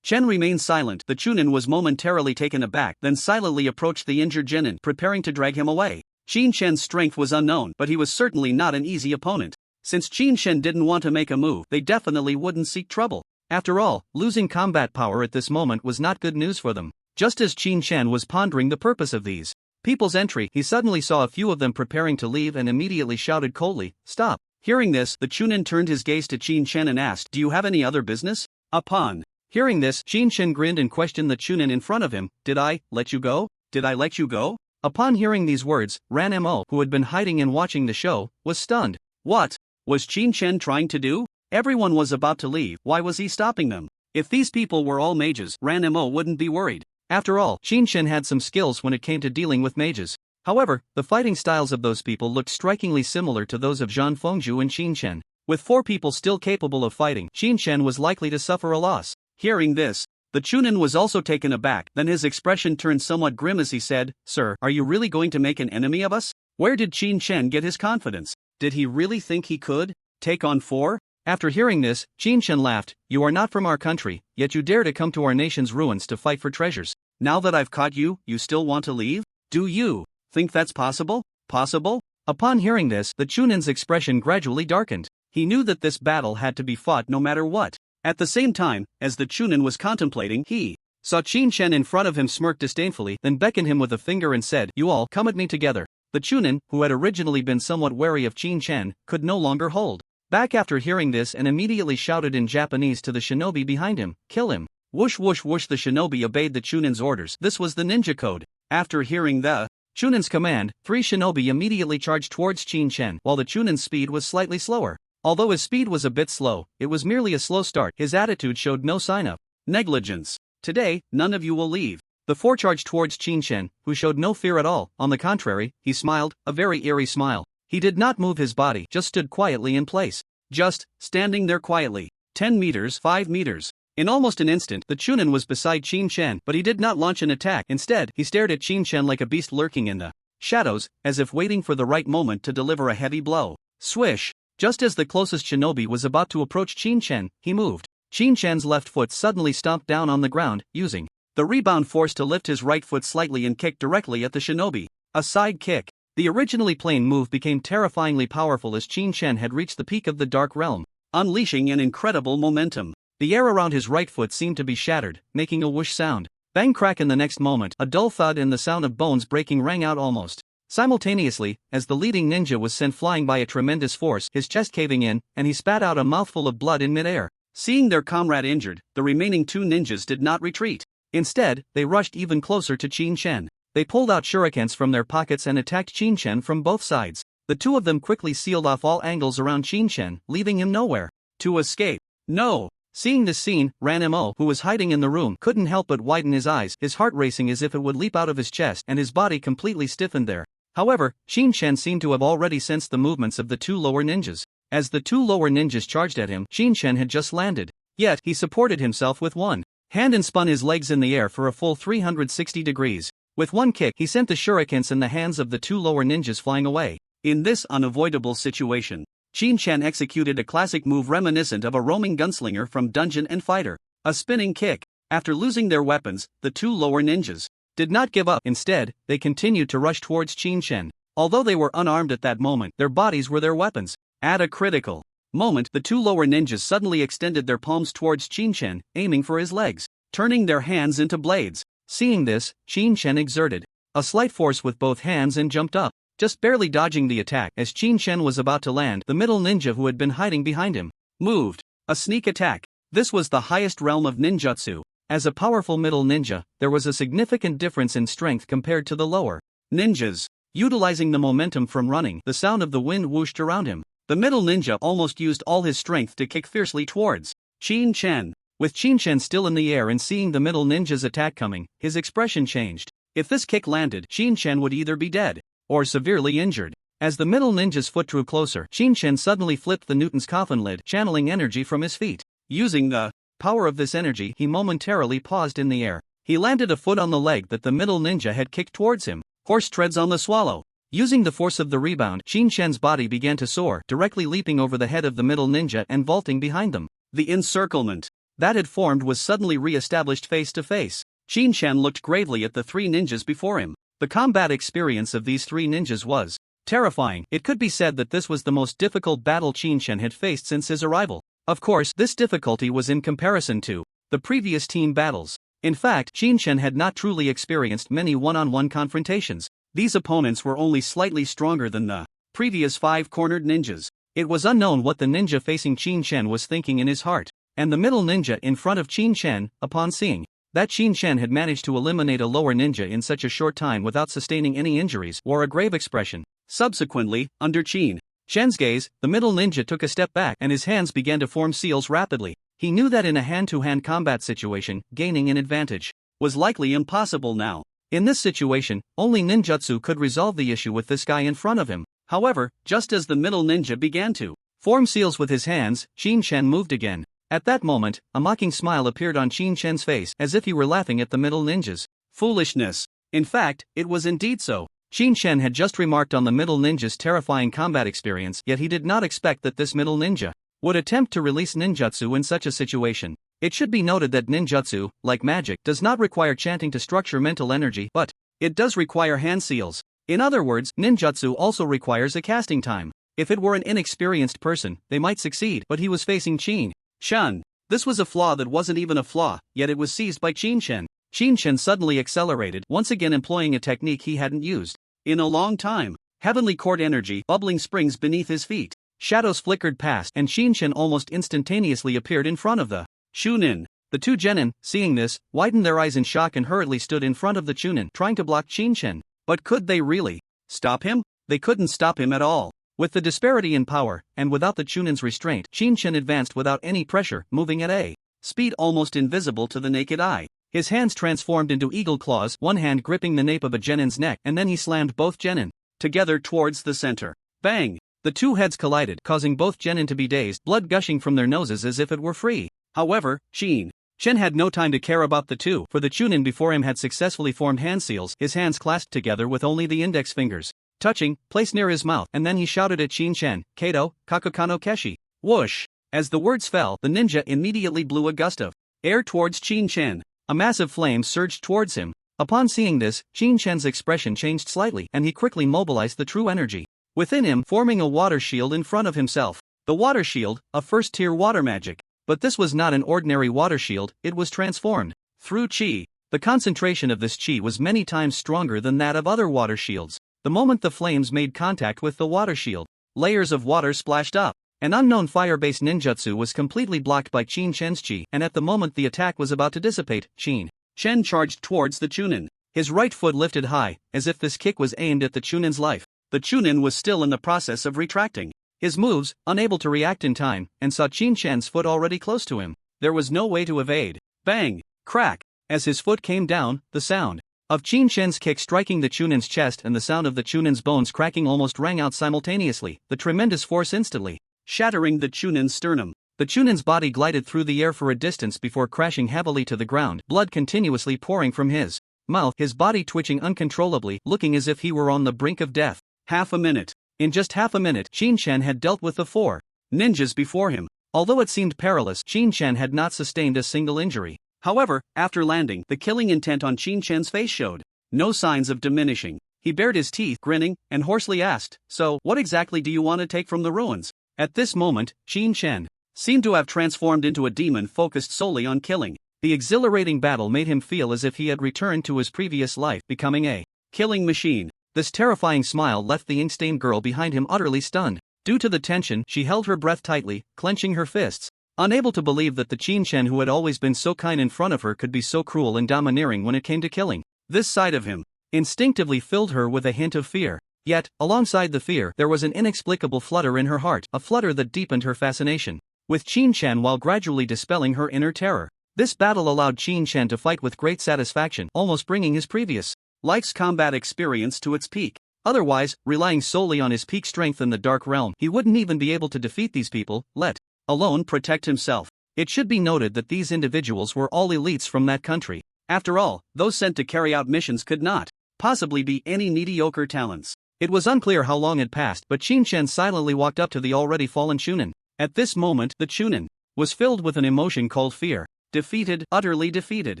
remained silent, the Chunin was momentarily taken aback, then silently approached the injured genin, preparing to drag him away. Qin Shan's strength was unknown, but he was certainly not an easy opponent. Since Qin Shan didn't want to make a move, they definitely wouldn't seek trouble. After all, losing combat power at this moment was not good news for them. Just as Qin Shan was pondering the purpose of these people's entry, he suddenly saw a few of them preparing to leave and immediately shouted coldly, "Stop!" Hearing this, the Chunin turned his gaze to Qin Shan and asked, "Do you have any other business?" Upon hearing this, Qin Shan grinned and questioned the Chunin in front of him, "Did I let you go? Did I let you go?" Upon hearing these words, Ranmo, who had been hiding and watching the show, was stunned. What was Qin Shan trying to do? Everyone was about to leave, why was he stopping them? If these people were all mages, Ranmo wouldn't be worried. After all, Qin Shan had some skills when it came to dealing with mages. However, the fighting styles of those people looked strikingly similar to those of Zhan Fengzhu and Qin Shan. With 4 people still capable of fighting, Qin Shan was likely to suffer a loss. Hearing this, the Chunin was also taken aback, then his expression turned somewhat grim as he said, "Sir, are you really going to make an enemy of us?" Where did Qin Shan get his confidence? Did he really think he could take on 4? After hearing this, Qin Shan laughed, "You are not from our country, yet you dare to come to our nation's ruins to fight for treasures. Now that I've caught you, you still want to leave? Do you think that's possible? Possible?" Upon hearing this, the Chunin's expression gradually darkened. He knew that this battle had to be fought no matter what. At the same time, as the Chunin was contemplating, he saw Qin Shan in front of him smirk disdainfully, then beckoned him with a finger and said, "You all, come at me together." The Chunin, who had originally been somewhat wary of Qin Shan, could no longer hold back after hearing this and immediately shouted in Japanese to the shinobi behind him, "Kill him." Whoosh whoosh whoosh, the shinobi obeyed the Chunin's orders. This was the ninja code. After hearing the Chunin's command, 3 shinobi immediately charged towards Qin Shan, while the Chunin's speed was slightly slower. Although his speed was a bit slow, it was merely a slow start. His attitude showed no sign of negligence. "Today, none of you will leave." The 4 charged towards Qin Shan, who showed no fear at all. On the contrary, he smiled, a very eerie smile. He did not move his body, just stood quietly in place. Just standing there quietly. 10 meters, 5 meters. In almost an instant, the Chunin was beside Qin Shan, but he did not launch an attack. Instead, he stared at Qin Shan like a beast lurking in the shadows, as if waiting for the right moment to deliver a heavy blow. Swish! Just as the closest shinobi was about to approach Qin Shan, he moved. Qin Shan's left foot suddenly stomped down on the ground, using the rebound force to lift his right foot slightly and kick directly at the shinobi. A side kick. The originally plain move became terrifyingly powerful as Qin Shan had reached the peak of the Dark Realm, unleashing an incredible momentum. The air around his right foot seemed to be shattered, making a whoosh sound. Bang crack! In the next moment, a dull thud and the sound of bones breaking rang out almost simultaneously, as the leading ninja was sent flying by a tremendous force, his chest caving in, and he spat out a mouthful of blood in midair. Seeing their comrade injured, the remaining 2 ninjas did not retreat. Instead, they rushed even closer to Qin Shan. They pulled out shurikens from their pockets and attacked Qin Shan from both sides. The 2 of them quickly sealed off all angles around Qin Shan, leaving him nowhere to escape. No! Seeing this scene, Ranmo, who was hiding in the room, couldn't help but widen his eyes, his heart racing as if it would leap out of his chest, and his body completely stiffened there. However, Qin Shan seemed to have already sensed the movements of the 2 lower ninjas. As the 2 lower ninjas charged at him, Qin Shan had just landed. Yet, he supported himself with one hand and spun his legs in the air for a full 360 degrees. With one kick, he sent the shurikens in the hands of the 2 lower ninjas flying away. In this unavoidable situation, Qin Shan executed a classic move reminiscent of a roaming gunslinger from Dungeon and Fighter, a spinning kick. After losing their weapons, the 2 lower ninjas did not give up. Instead, they continued to rush towards Qin Shan. Although they were unarmed at that moment, their bodies were their weapons. At a critical moment, the two lower ninjas suddenly extended their palms towards Qin Chen, aiming for his legs, turning their hands into blades. Seeing this, Qin Chen exerted a slight force with both hands and jumped up, just barely dodging the attack. As Qin Chen was about to land, the middle ninja who had been hiding behind him moved. A sneak attack. This was the highest realm of ninjutsu. As a powerful middle ninja, there was a significant difference in strength compared to the lower ninjas. Utilizing the momentum from running, the sound of the wind whooshed around him. The middle ninja almost used all his strength to kick fiercely towards Qin Chen. With Qin Chen still in the air and seeing the middle ninja's attack coming, his expression changed. If this kick landed, Qin Chen would either be dead or severely injured. As the middle ninja's foot drew closer, Qin Chen suddenly flipped the Newton's coffin lid, channeling energy from his feet. Using the power of this energy, he momentarily paused in the air. He landed a foot on the leg that the middle ninja had kicked towards him. Horse treads on the swallow. Using the force of the rebound, Qin Chen's body began to soar, directly leaping over the head of the middle ninja and vaulting behind them. The encirclement that had formed was suddenly re-established face to face. Qin Chen looked gravely at the three ninjas before him. The combat experience of these three ninjas was terrifying. It could be said that this was the most difficult battle Qin Chen had faced since his arrival. Of course, this difficulty was in comparison to the previous team battles. In fact, Qin Chen had not truly experienced many one-on-one confrontations. These opponents were only slightly stronger than the previous five-cornered ninjas. It was unknown what the ninja facing Qin Chen was thinking in his heart. And the middle ninja in front of Qin Chen, upon seeing that Qin Chen had managed to eliminate a lower ninja in such a short time without sustaining any injuries, wore a grave expression. Subsequently, under Qin Chen's gaze, the middle ninja took a step back and his hands began to form seals rapidly. He knew that in a hand-to-hand combat situation, gaining an advantage was likely impossible now. In this situation, only ninjutsu could resolve the issue with this guy in front of him. However, just as the middle ninja began to form seals with his hands, Qin Chen moved again. At that moment, a mocking smile appeared on Qin Chen's face as if he were laughing at the middle ninja's foolishness. In fact, it was indeed so. Qin Chen had just remarked on the middle ninja's terrifying combat experience, yet he did not expect that this middle ninja would attempt to release ninjutsu in such a situation. It should be noted that ninjutsu, like magic, does not require chanting to structure mental energy, but it does require hand seals. In other words, ninjutsu also requires a casting time. If it were an inexperienced person, they might succeed, but he was facing Qin Chen. This was a flaw that wasn't even a flaw, yet it was seized by Qin Chen. Qin Chen suddenly accelerated, once again employing a technique he hadn't used in a long time. Heavenly court energy, bubbling springs beneath his feet. Shadows flickered past and Qin Chen almost instantaneously appeared in front of the Chunin. The two genin, seeing this, widened their eyes in shock and hurriedly stood in front of the Chunin, trying to block Qin Chen. But could they really stop him? They couldn't stop him at all. With the disparity in power, and without the Chunin's restraint, Qin Chen advanced without any pressure, moving at a speed almost invisible to the naked eye. His hands transformed into eagle claws, one hand gripping the nape of a genin's neck, and then he slammed both genin together towards the center. Bang! The two heads collided, causing both genin to be dazed, blood gushing from their noses as if it were free. However, Qin Chen had no time to care about the two, for the Chunin before him had successfully formed hand seals, his hands clasped together with only the index fingers touching, placed near his mouth, and then he shouted at Qin Chen, "Kyoto, Kakukano Keshi." Whoosh! As the words fell, the ninja immediately blew a gust of air towards Qin Chen. A massive flame surged towards him. Upon seeing this, Qin Chen's expression changed slightly, and he quickly mobilized the true energy within him, forming a water shield in front of himself. The water shield, a first-tier water magic. But this was not an ordinary water shield, it was transformed through qi. The concentration of this qi was many times stronger than that of other water shields. The moment the flames made contact with the water shield, layers of water splashed up. An unknown fire-based ninjutsu was completely blocked by Qin Chen's qi, and at the moment the attack was about to dissipate, Qin Chen charged towards the Chunin. His right foot lifted high, as if this kick was aimed at the Chunin's life. The Chunin was still in the process of retracting his moves, unable to react in time, and saw Qin Chen's foot already close to him. There was no way to evade. Bang! Crack! As his foot came down, the sound of Qin Chen's kick striking the Chunin's chest and the sound of the Chunin's bones cracking almost rang out simultaneously, the tremendous force instantly shattering the Chunin's sternum. The Chunin's body glided through the air for a distance before crashing heavily to the ground, blood continuously pouring from his mouth, his body twitching uncontrollably, looking as if he were on the brink of death. Half a minute. In just half a minute, Qin Chen had dealt with the four ninjas before him. Although it seemed perilous, Qin Chen had not sustained a single injury. However, after landing, the killing intent on Qin Chen's face showed no signs of diminishing. He bared his teeth, grinning, and hoarsely asked, "So, what exactly do you want to take from the ruins?" At this moment, Qin Chen seemed to have transformed into a demon focused solely on killing. The exhilarating battle made him feel as if he had returned to his previous life, becoming a killing machine. This terrifying smile left the ink-stained girl behind him utterly stunned. Due to the tension, she held her breath tightly, clenching her fists, unable to believe that the Qin Chen who had always been so kind in front of her could be so cruel and domineering when it came to killing. This side of him instinctively filled her with a hint of fear. Yet, alongside the fear, there was an inexplicable flutter in her heart, a flutter that deepened her fascination with Qin Chen while gradually dispelling her inner terror. This battle allowed Qin Chen to fight with great satisfaction, almost bringing his previous life's combat experience to its peak. Otherwise, relying solely on his peak strength in the Dark Realm, he wouldn't even be able to defeat these people, let alone protect himself. It should be noted that these individuals were all elites from that country. After all, those sent to carry out missions could not possibly be any mediocre talents. It was unclear how long had passed, but Qin Chen silently walked up to the already fallen Chunin. At this moment, the Chunin was filled with an emotion called fear. Defeated, utterly defeated.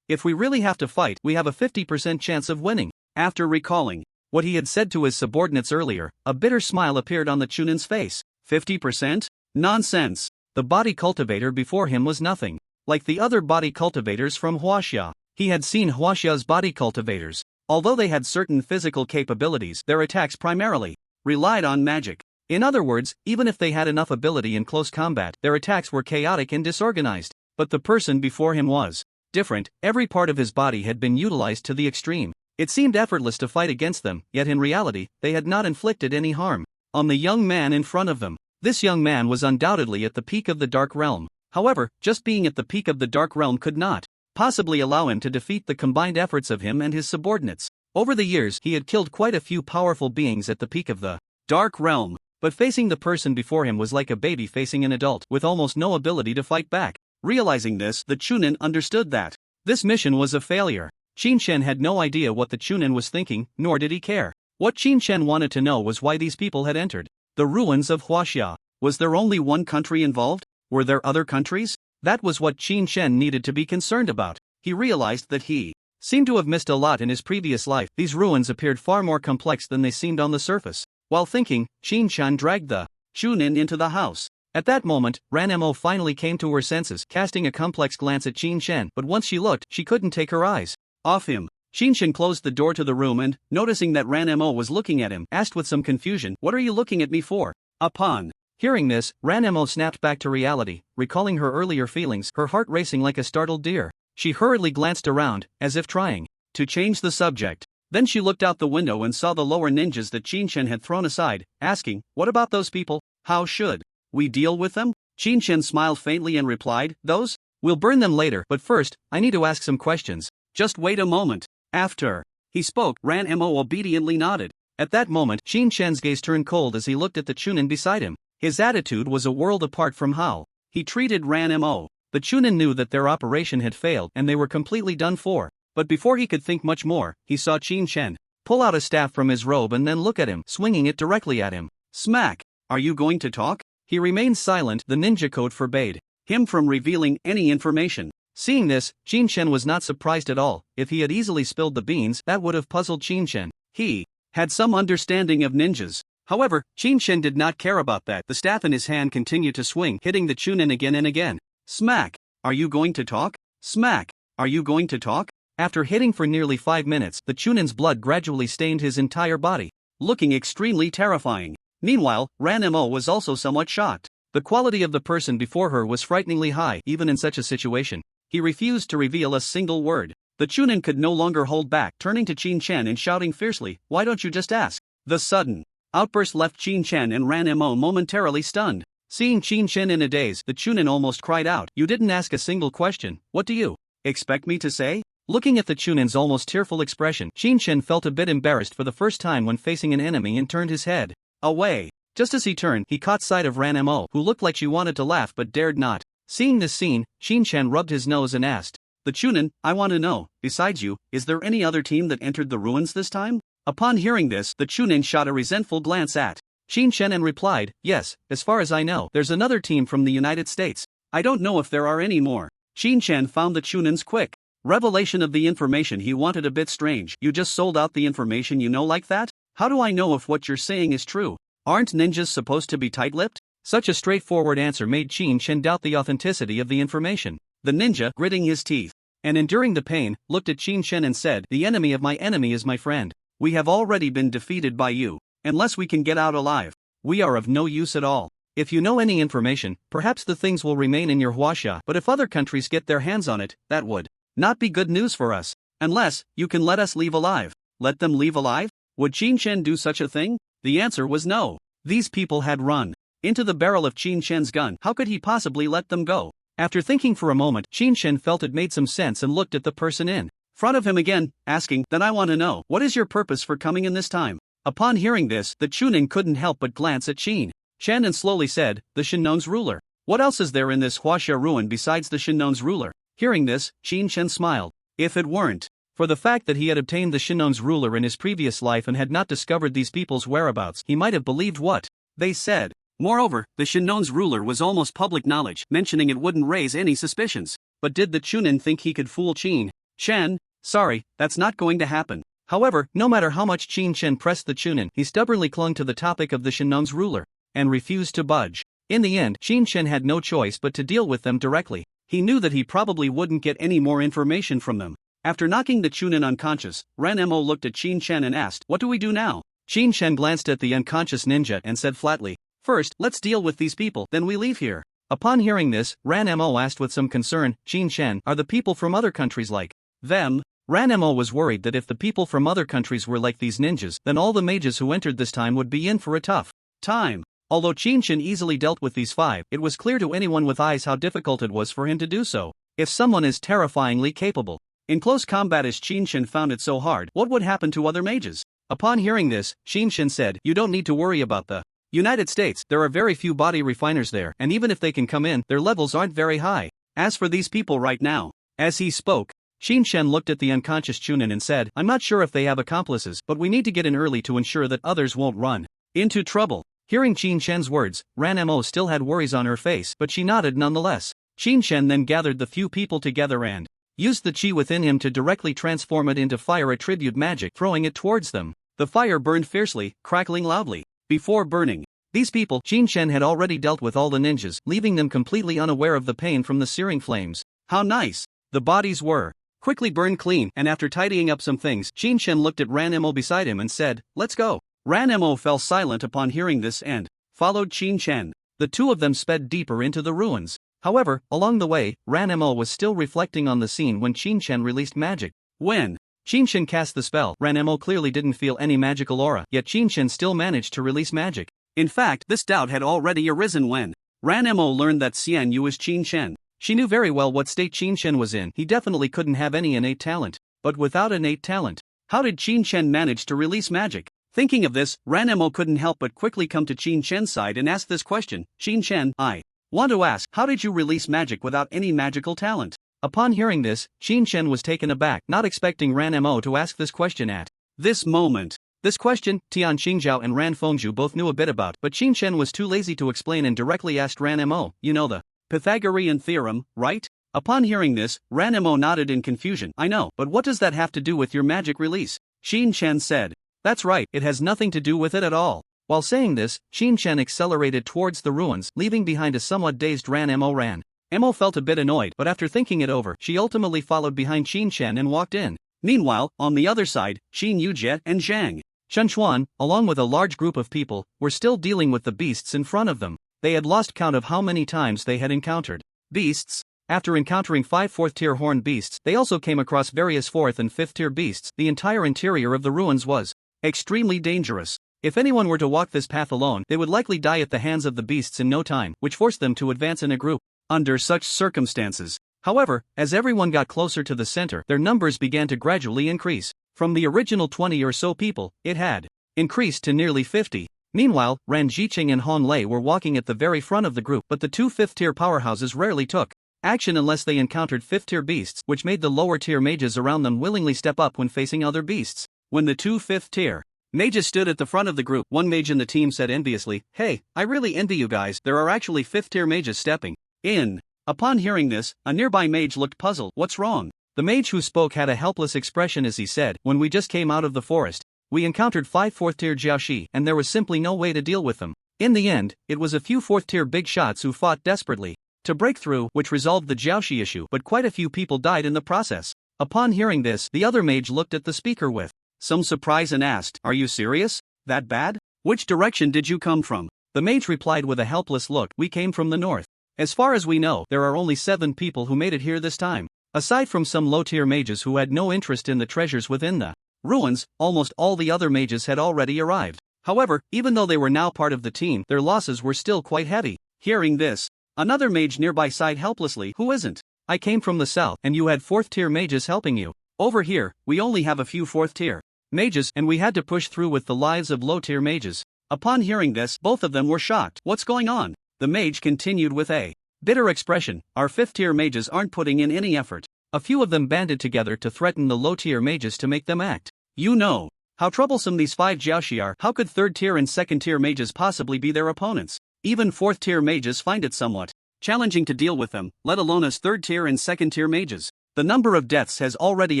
If we really have to fight, we have a 50% chance of winning. After recalling what he had said to his subordinates earlier, a bitter smile appeared on the Chunin's face. 50%? Nonsense. The body cultivator before him was nothing like the other body cultivators from Huaxia. He had seen Huaxia's body cultivators. Although they had certain physical capabilities, their attacks primarily relied on magic. In other words, even if they had enough ability in close combat, their attacks were chaotic and disorganized. But the person before him was different. Every part of his body had been utilized to the extreme. It seemed effortless to fight against them, yet in reality, they had not inflicted any harm on the young man in front of them. This young man was undoubtedly at the peak of the Dark Realm. However, just being at the peak of the Dark Realm could not possibly allow him to defeat the combined efforts of him and his subordinates. Over the years, he had killed quite a few powerful beings at the peak of the Dark Realm, but facing the person before him was like a baby facing an adult with almost no ability to fight back. Realizing this, the Chunin understood that this mission was a failure. Qin Chen had no idea what the Chunin was thinking, nor did he care. What Qin Chen wanted to know was why these people had entered the ruins of Huaxia. Was there only one country involved? Were there other countries? That was what Qin Chen needed to be concerned about. He realized that he seemed to have missed a lot in his previous life. These ruins appeared far more complex than they seemed on the surface. While thinking, Qin Chen dragged the Chunin into the house. At that moment, Ranmo finally came to her senses, casting a complex glance at Qin Chen, but once she looked, she couldn't take her eyes off him. Qin Chen closed the door to the room and, noticing that Ranmo was looking at him, asked with some confusion, "What are you looking at me for?" Upon hearing this, Ranmo snapped back to reality, recalling her earlier feelings, her heart racing like a startled deer. She hurriedly glanced around, as if trying to change the subject. Then she looked out the window and saw the lower ninjas that Qin Chen had thrown aside, asking, "What about those people? How should we deal with them?" Qin Chen smiled faintly and replied, "Those? We'll burn them later, but first, I need to ask some questions. Just wait a moment." After he spoke, Ranmo obediently nodded. At that moment, Qin Chen's gaze turned cold as he looked at the Chunin beside him. His attitude was a world apart from how he treated Ranmo. The Chunin knew that their operation had failed and they were completely done for. But before he could think much more, he saw Qin Chen pull out a staff from his robe and then look at him, swinging it directly at him. Smack! "Are you going to talk?" He remained silent. The ninja code forbade him from revealing any information. Seeing this, Qin Chen was not surprised at all. If he had easily spilled the beans, that would have puzzled Qin Chen. He had some understanding of ninjas. However, Qin Chen did not care about that. The staff in his hand continued to swing, hitting the Chunin again and again. Smack! "Are you going to talk?" Smack! "Are you going to talk?" After hitting for nearly 5 minutes, the Chunin's blood gradually stained his entire body, looking extremely terrifying. Meanwhile, Ranmo was also somewhat shocked. The quality of the person before her was frighteningly high, even in such a situation. He refused to reveal a single word. The Chunin could no longer hold back, turning to Qin Chen and shouting fiercely, "Why don't you just ask?" The sudden outburst left Qin Chen and Ranmo momentarily stunned. Seeing Qin Chen in a daze, the Chunin almost cried out, "You didn't ask a single question. What do you expect me to say?" Looking at the Chunin's almost tearful expression, Qin Chen felt a bit embarrassed for the first time when facing an enemy and turned his head away. Just as he turned, he caught sight of Ranmo, who looked like she wanted to laugh but dared not. Seeing this scene, Qin Chen rubbed his nose and asked, "The Chunin, I want to know, besides you, is there any other team that entered the ruins this time?" Upon hearing this, the Chunin shot a resentful glance at Qin Chen and replied, "Yes, as far as I know, there's another team from the United States. I don't know if there are any more." Qin Chen found the Chunin's quick revelation of the information he wanted a bit strange. "You just sold out the information you know like that? How do I know if what you're saying is true? Aren't ninjas supposed to be tight-lipped?" Such a straightforward answer made Qin Shen doubt the authenticity of the information. The ninja, gritting his teeth and enduring the pain, looked at Qin Shen and said, "The enemy of my enemy is my friend. We have already been defeated by you. Unless we can get out alive, we are of no use at all. If you know any information, perhaps the things will remain in your huaxia, but if other countries get their hands on it, that would not be good news for us. Unless you can let us leave alive." Let them leave alive? Would Qin Shen do such a thing? The answer was no. These people had run into the barrel of Qin Shen's gun. How could he possibly let them go? After thinking for a moment, Qin Shen felt it made some sense and looked at the person in front of him again, asking, "Then I want to know, what is your purpose for coming in this time?" Upon hearing this, the Chunin couldn't help but glance at Qin Shen and slowly said, "The Shinnon's ruler. What else is there in this huaxia ruin besides the Shinnon's ruler?" Hearing this, Qin Shen smiled. If it weren't for the fact that he had obtained the Shinnon's ruler in his previous life and had not discovered these people's whereabouts, he might have believed what they said. Moreover, the Shinnon's ruler was almost public knowledge, mentioning it wouldn't raise any suspicions. But did the Chunin think he could fool Qin Shen? Sorry, that's not going to happen. However, no matter how much Qin Shen pressed the Chunin, he stubbornly clung to the topic of the Shinnon's ruler and refused to budge. In the end, Qin Shen had no choice but to deal with them directly. He knew that he probably wouldn't get any more information from them. After knocking the Chunin unconscious, Ranmo looked at Qin Shen and asked, "What do we do now?" Qin Shen glanced at the unconscious ninja and said flatly, "First, let's deal with these people, then we leave here." Upon hearing this, Ranmo asked with some concern, "Qin Shen, are the people from other countries like them?" Ranmo was worried that if the people from other countries were like these ninjas, then all the mages who entered this time would be in for a tough time. Although Qin Shen easily dealt with these five, it was clear to anyone with eyes how difficult it was for him to do so. If someone is terrifyingly capable in close combat as Qin Shen found it so hard, what would happen to other mages? Upon hearing this, Qin Shen said, "You don't need to worry about the United States. There are very few body refiners there, and even if they can come in, their levels aren't very high. As for these people right now." As he spoke, Qin Shen looked at the unconscious Chunin and said, "I'm not sure if they have accomplices, but we need to get in early to ensure that others won't run into trouble." Hearing Qin Shen's words, Ranmo still had worries on her face, but she nodded nonetheless. Qin Shen then gathered the few people together and used the chi within him to directly transform it into fire attribute magic, throwing it towards them. The fire burned fiercely, crackling loudly. Before burning these people, Qin Shen had already dealt with all the ninjas, leaving them completely unaware of the pain from the searing flames. How nice the bodies were. Quickly burned clean, and after tidying up some things, Qin Shen looked at Ranmo beside him and said, "Let's go." Ranmo fell silent upon hearing this and followed Qin Shen. The two of them sped deeper into the ruins. However, along the way, Ranmo was still reflecting on the scene when Qin Shen released magic. When Qin Shen cast the spell, Ranmo clearly didn't feel any magical aura, yet Qin Shen still managed to release magic. In fact, this doubt had already arisen when Ranmo learned that Xian Yu was Qin Shen. She knew very well what state Qin Shen was in. He definitely couldn't have any innate talent. But without innate talent, how did Qin Shen manage to release magic? Thinking of this, Ranmo couldn't help but quickly come to Qin Shen's side and ask this question. "Qin Shen, I want to ask, how did you release magic without any magical talent?" Upon hearing this, Qin Shen was taken aback, not expecting Ranmo to ask this question at this moment. This question, Tian Shingha and Ran Fengzhu both knew a bit about, but Qin Shen was too lazy to explain and directly asked Ranmo, "You know the Pythagorean theorem, right?" Upon hearing this, Ranmo nodded in confusion. "I know, but what does that have to do with your magic release?" Qin Shen said, "That's right, it has nothing to do with it at all." While saying this, Qin Shen accelerated towards the ruins, leaving behind a somewhat dazed Ranmo. Ranmo felt a bit annoyed, but after thinking it over, she ultimately followed behind Qin Shen and walked in. Meanwhile, on the other side, Qin Yujie and Zhang Chunchuan, along with a large group of people, were still dealing with the beasts in front of them. They had lost count of how many times they had encountered beasts. After encountering 5 4th-tier horned beasts, they also came across various 4th and 5th-tier beasts. The entire interior of the ruins was extremely dangerous. If anyone were to walk this path alone, they would likely die at the hands of the beasts in no time, which forced them to advance in a group. Under such circumstances, however, as everyone got closer to the center, their numbers began to gradually increase. From the original 20 or so people, it had increased to nearly 50. Meanwhile, Ran Jiqing and Han Lei were walking at the very front of the group, but the two 5th-tier powerhouses rarely took action unless they encountered 5th-tier beasts, which made the lower-tier mages around them willingly step up when facing other beasts. When the two 5th-tier mages stood at the front of the group, one mage in the team said enviously, "Hey, I really envy you guys, there are actually 5th-tier mages stepping in." Upon hearing this, a nearby mage looked puzzled. "What's wrong?" The mage who spoke had a helpless expression as he said, "When we just came out of the forest, we encountered 5 4th-tier Jiaoshi, and there was simply no way to deal with them. In the end, it was a few 4th-tier big shots who fought desperately to break through, which resolved the Jiaoxi issue, but quite a few people died in the process. Upon hearing this, the other mage looked at the speaker with some surprise and asked, "Are you serious? That bad? Which direction did you come from?" The mage replied with a helpless look, "We came from the north. As far as we know, there are only 7 people who made it here this time. Aside from some low-tier mages who had no interest in the treasures within the ruins, almost all the other mages had already arrived. However, even though they were now part of the team, their losses were still quite heavy." Hearing this, another mage nearby sighed helplessly, "Who isn't? I came from the south, and you had 4th-tier mages helping you. Over here, we only have a few 4th-tier mages, and we had to push through with the lives of low-tier mages." Upon hearing this, both of them were shocked. "What's going on?" The mage continued with a bitter expression, "Our 5th-tier mages aren't putting in any effort. A few of them banded together to threaten the low-tier mages to make them act. You know how troublesome these 5 Jiaoxi are. How could 3rd-tier and 2nd-tier mages possibly be their opponents? Even 4th-tier mages find it somewhat challenging to deal with them, let alone as 3rd-tier and 2nd-tier mages. The number of deaths has already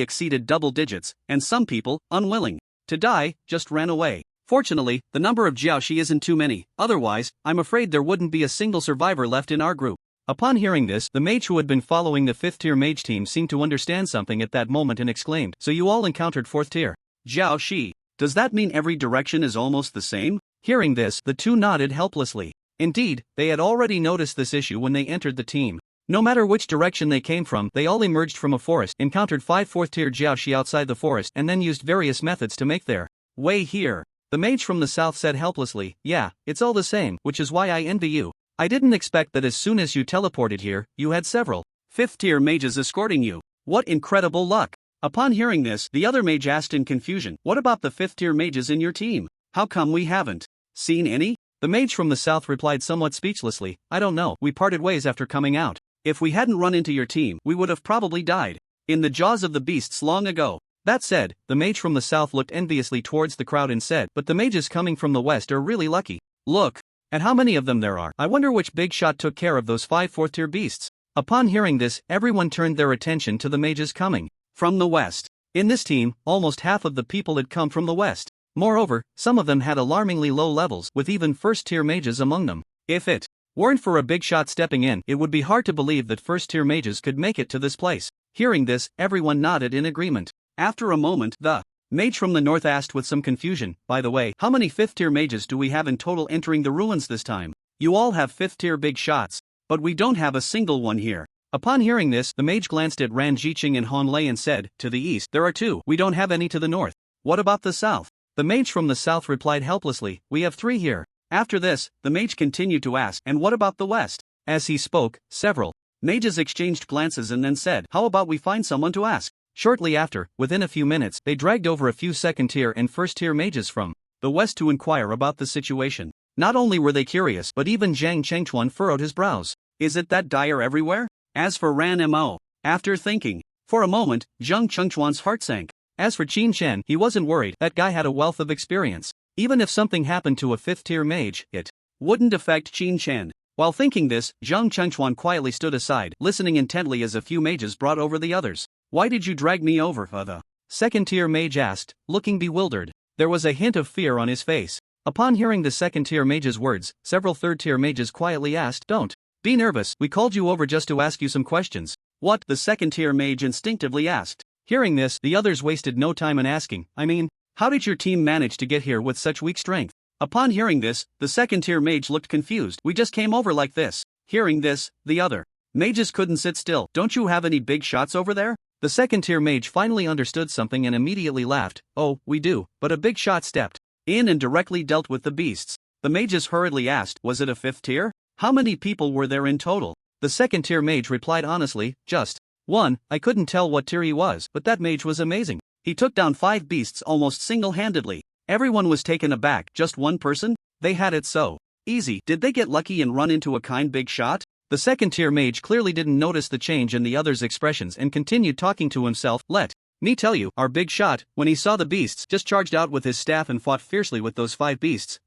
exceeded double digits, and some people, unwilling to die, just ran away. Fortunately, the number of Jiaoxi isn't too many, otherwise, I'm afraid there wouldn't be a single survivor left in our group." Upon hearing this, the mage who had been following the 5th-tier mage team seemed to understand something at that moment and exclaimed, "So you all encountered 4th-tier Jiaoxi? Does that mean every direction is almost the same?" Hearing this, the two nodded helplessly. Indeed, they had already noticed this issue when they entered the team. No matter which direction they came from, they all emerged from a forest, encountered 5 4th-tier Jiaoxi outside the forest, and then used various methods to make their way here. The mage from the south said helplessly, "Yeah, it's all the same, which is why I envy you. I didn't expect that as soon as you teleported here, you had several 5th-tier mages escorting you. What incredible luck." Upon hearing this, the other mage asked in confusion, "What about the 5th-tier mages in your team? How come we haven't seen any?" The mage from the south replied somewhat speechlessly, "I don't know, we parted ways after coming out. If we hadn't run into your team, we would have probably died in the jaws of the beasts long ago." That said, the mage from the south looked enviously towards the crowd and said, "But the mages coming from the west are really lucky. Look at how many of them there are. I wonder which big shot took care of those 5 4th-tier beasts." Upon hearing this, everyone turned their attention to the mages coming from the west. In this team, almost half of the people had come from the west. Moreover, some of them had alarmingly low levels, with even 1st-tier mages among them. If it weren't for a big shot stepping in, it would be hard to believe that 1st-tier mages could make it to this place. Hearing this, everyone nodded in agreement. After a moment, the mage from the north asked with some confusion, "By the way, how many 5th-tier mages do we have in total entering the ruins this time? You all have 5th-tier big shots, but we don't have a single one here." Upon hearing this, the mage glanced at Ran Jiqing and Han Lei and said, "To the east, there are 2. We don't have any to the north. What about the south?" The mage from the south replied helplessly, "We have 3 here." After this, the mage continued to ask, "And what about the west?" As he spoke, several mages exchanged glances and then said, "How about we find someone to ask?" Shortly after, within a few minutes, they dragged over a few 2nd-tier and 1st-tier mages from the west to inquire about the situation. Not only were they curious, but even Zhang Chengchuan furrowed his brows. "Is it that dire everywhere?" As for Ranmo, after thinking for a moment, Zhang Chengchuan's heart sank. As for Qin Chen, he wasn't worried. That guy had a wealth of experience. Even if something happened to a 5th-tier mage, it wouldn't affect Qin Chen. While thinking this, Zhang Chengchuan quietly stood aside, listening intently as a few mages brought over the others. "Why did you drag me over?" the 2nd-tier mage asked, looking bewildered. There was a hint of fear on his face. Upon hearing the 2nd-tier mage's words, several 3rd-tier mages quietly asked, "Don't be nervous, we called you over just to ask you some questions." "What?" the 2nd-tier mage instinctively asked. Hearing this, the others wasted no time in asking, "I mean, how did your team manage to get here with such weak strength?" Upon hearing this, the 2nd-tier mage looked confused. "We just came over like this." Hearing this, the other mages couldn't sit still. "Don't you have any big shots over there?" The 2nd-tier mage finally understood something and immediately laughed. "Oh, we do, but a big shot stepped in and directly dealt with the beasts." The mages hurriedly asked, "Was it a 5th-tier? How many people were there in total?" The 2nd-tier mage replied honestly, "Just 1. I couldn't tell what tier he was, but that mage was amazing. He took down 5 beasts almost single-handedly. Everyone was taken aback. Just 1 person? They had it so easy. Did they get lucky and run into a kind big shot?" The 2nd-tier mage clearly didn't notice the change in the others' expressions and continued talking to himself. "Let me tell you, our big shot, when he saw the beasts, just charged out with his staff and fought fiercely with those 5 beasts.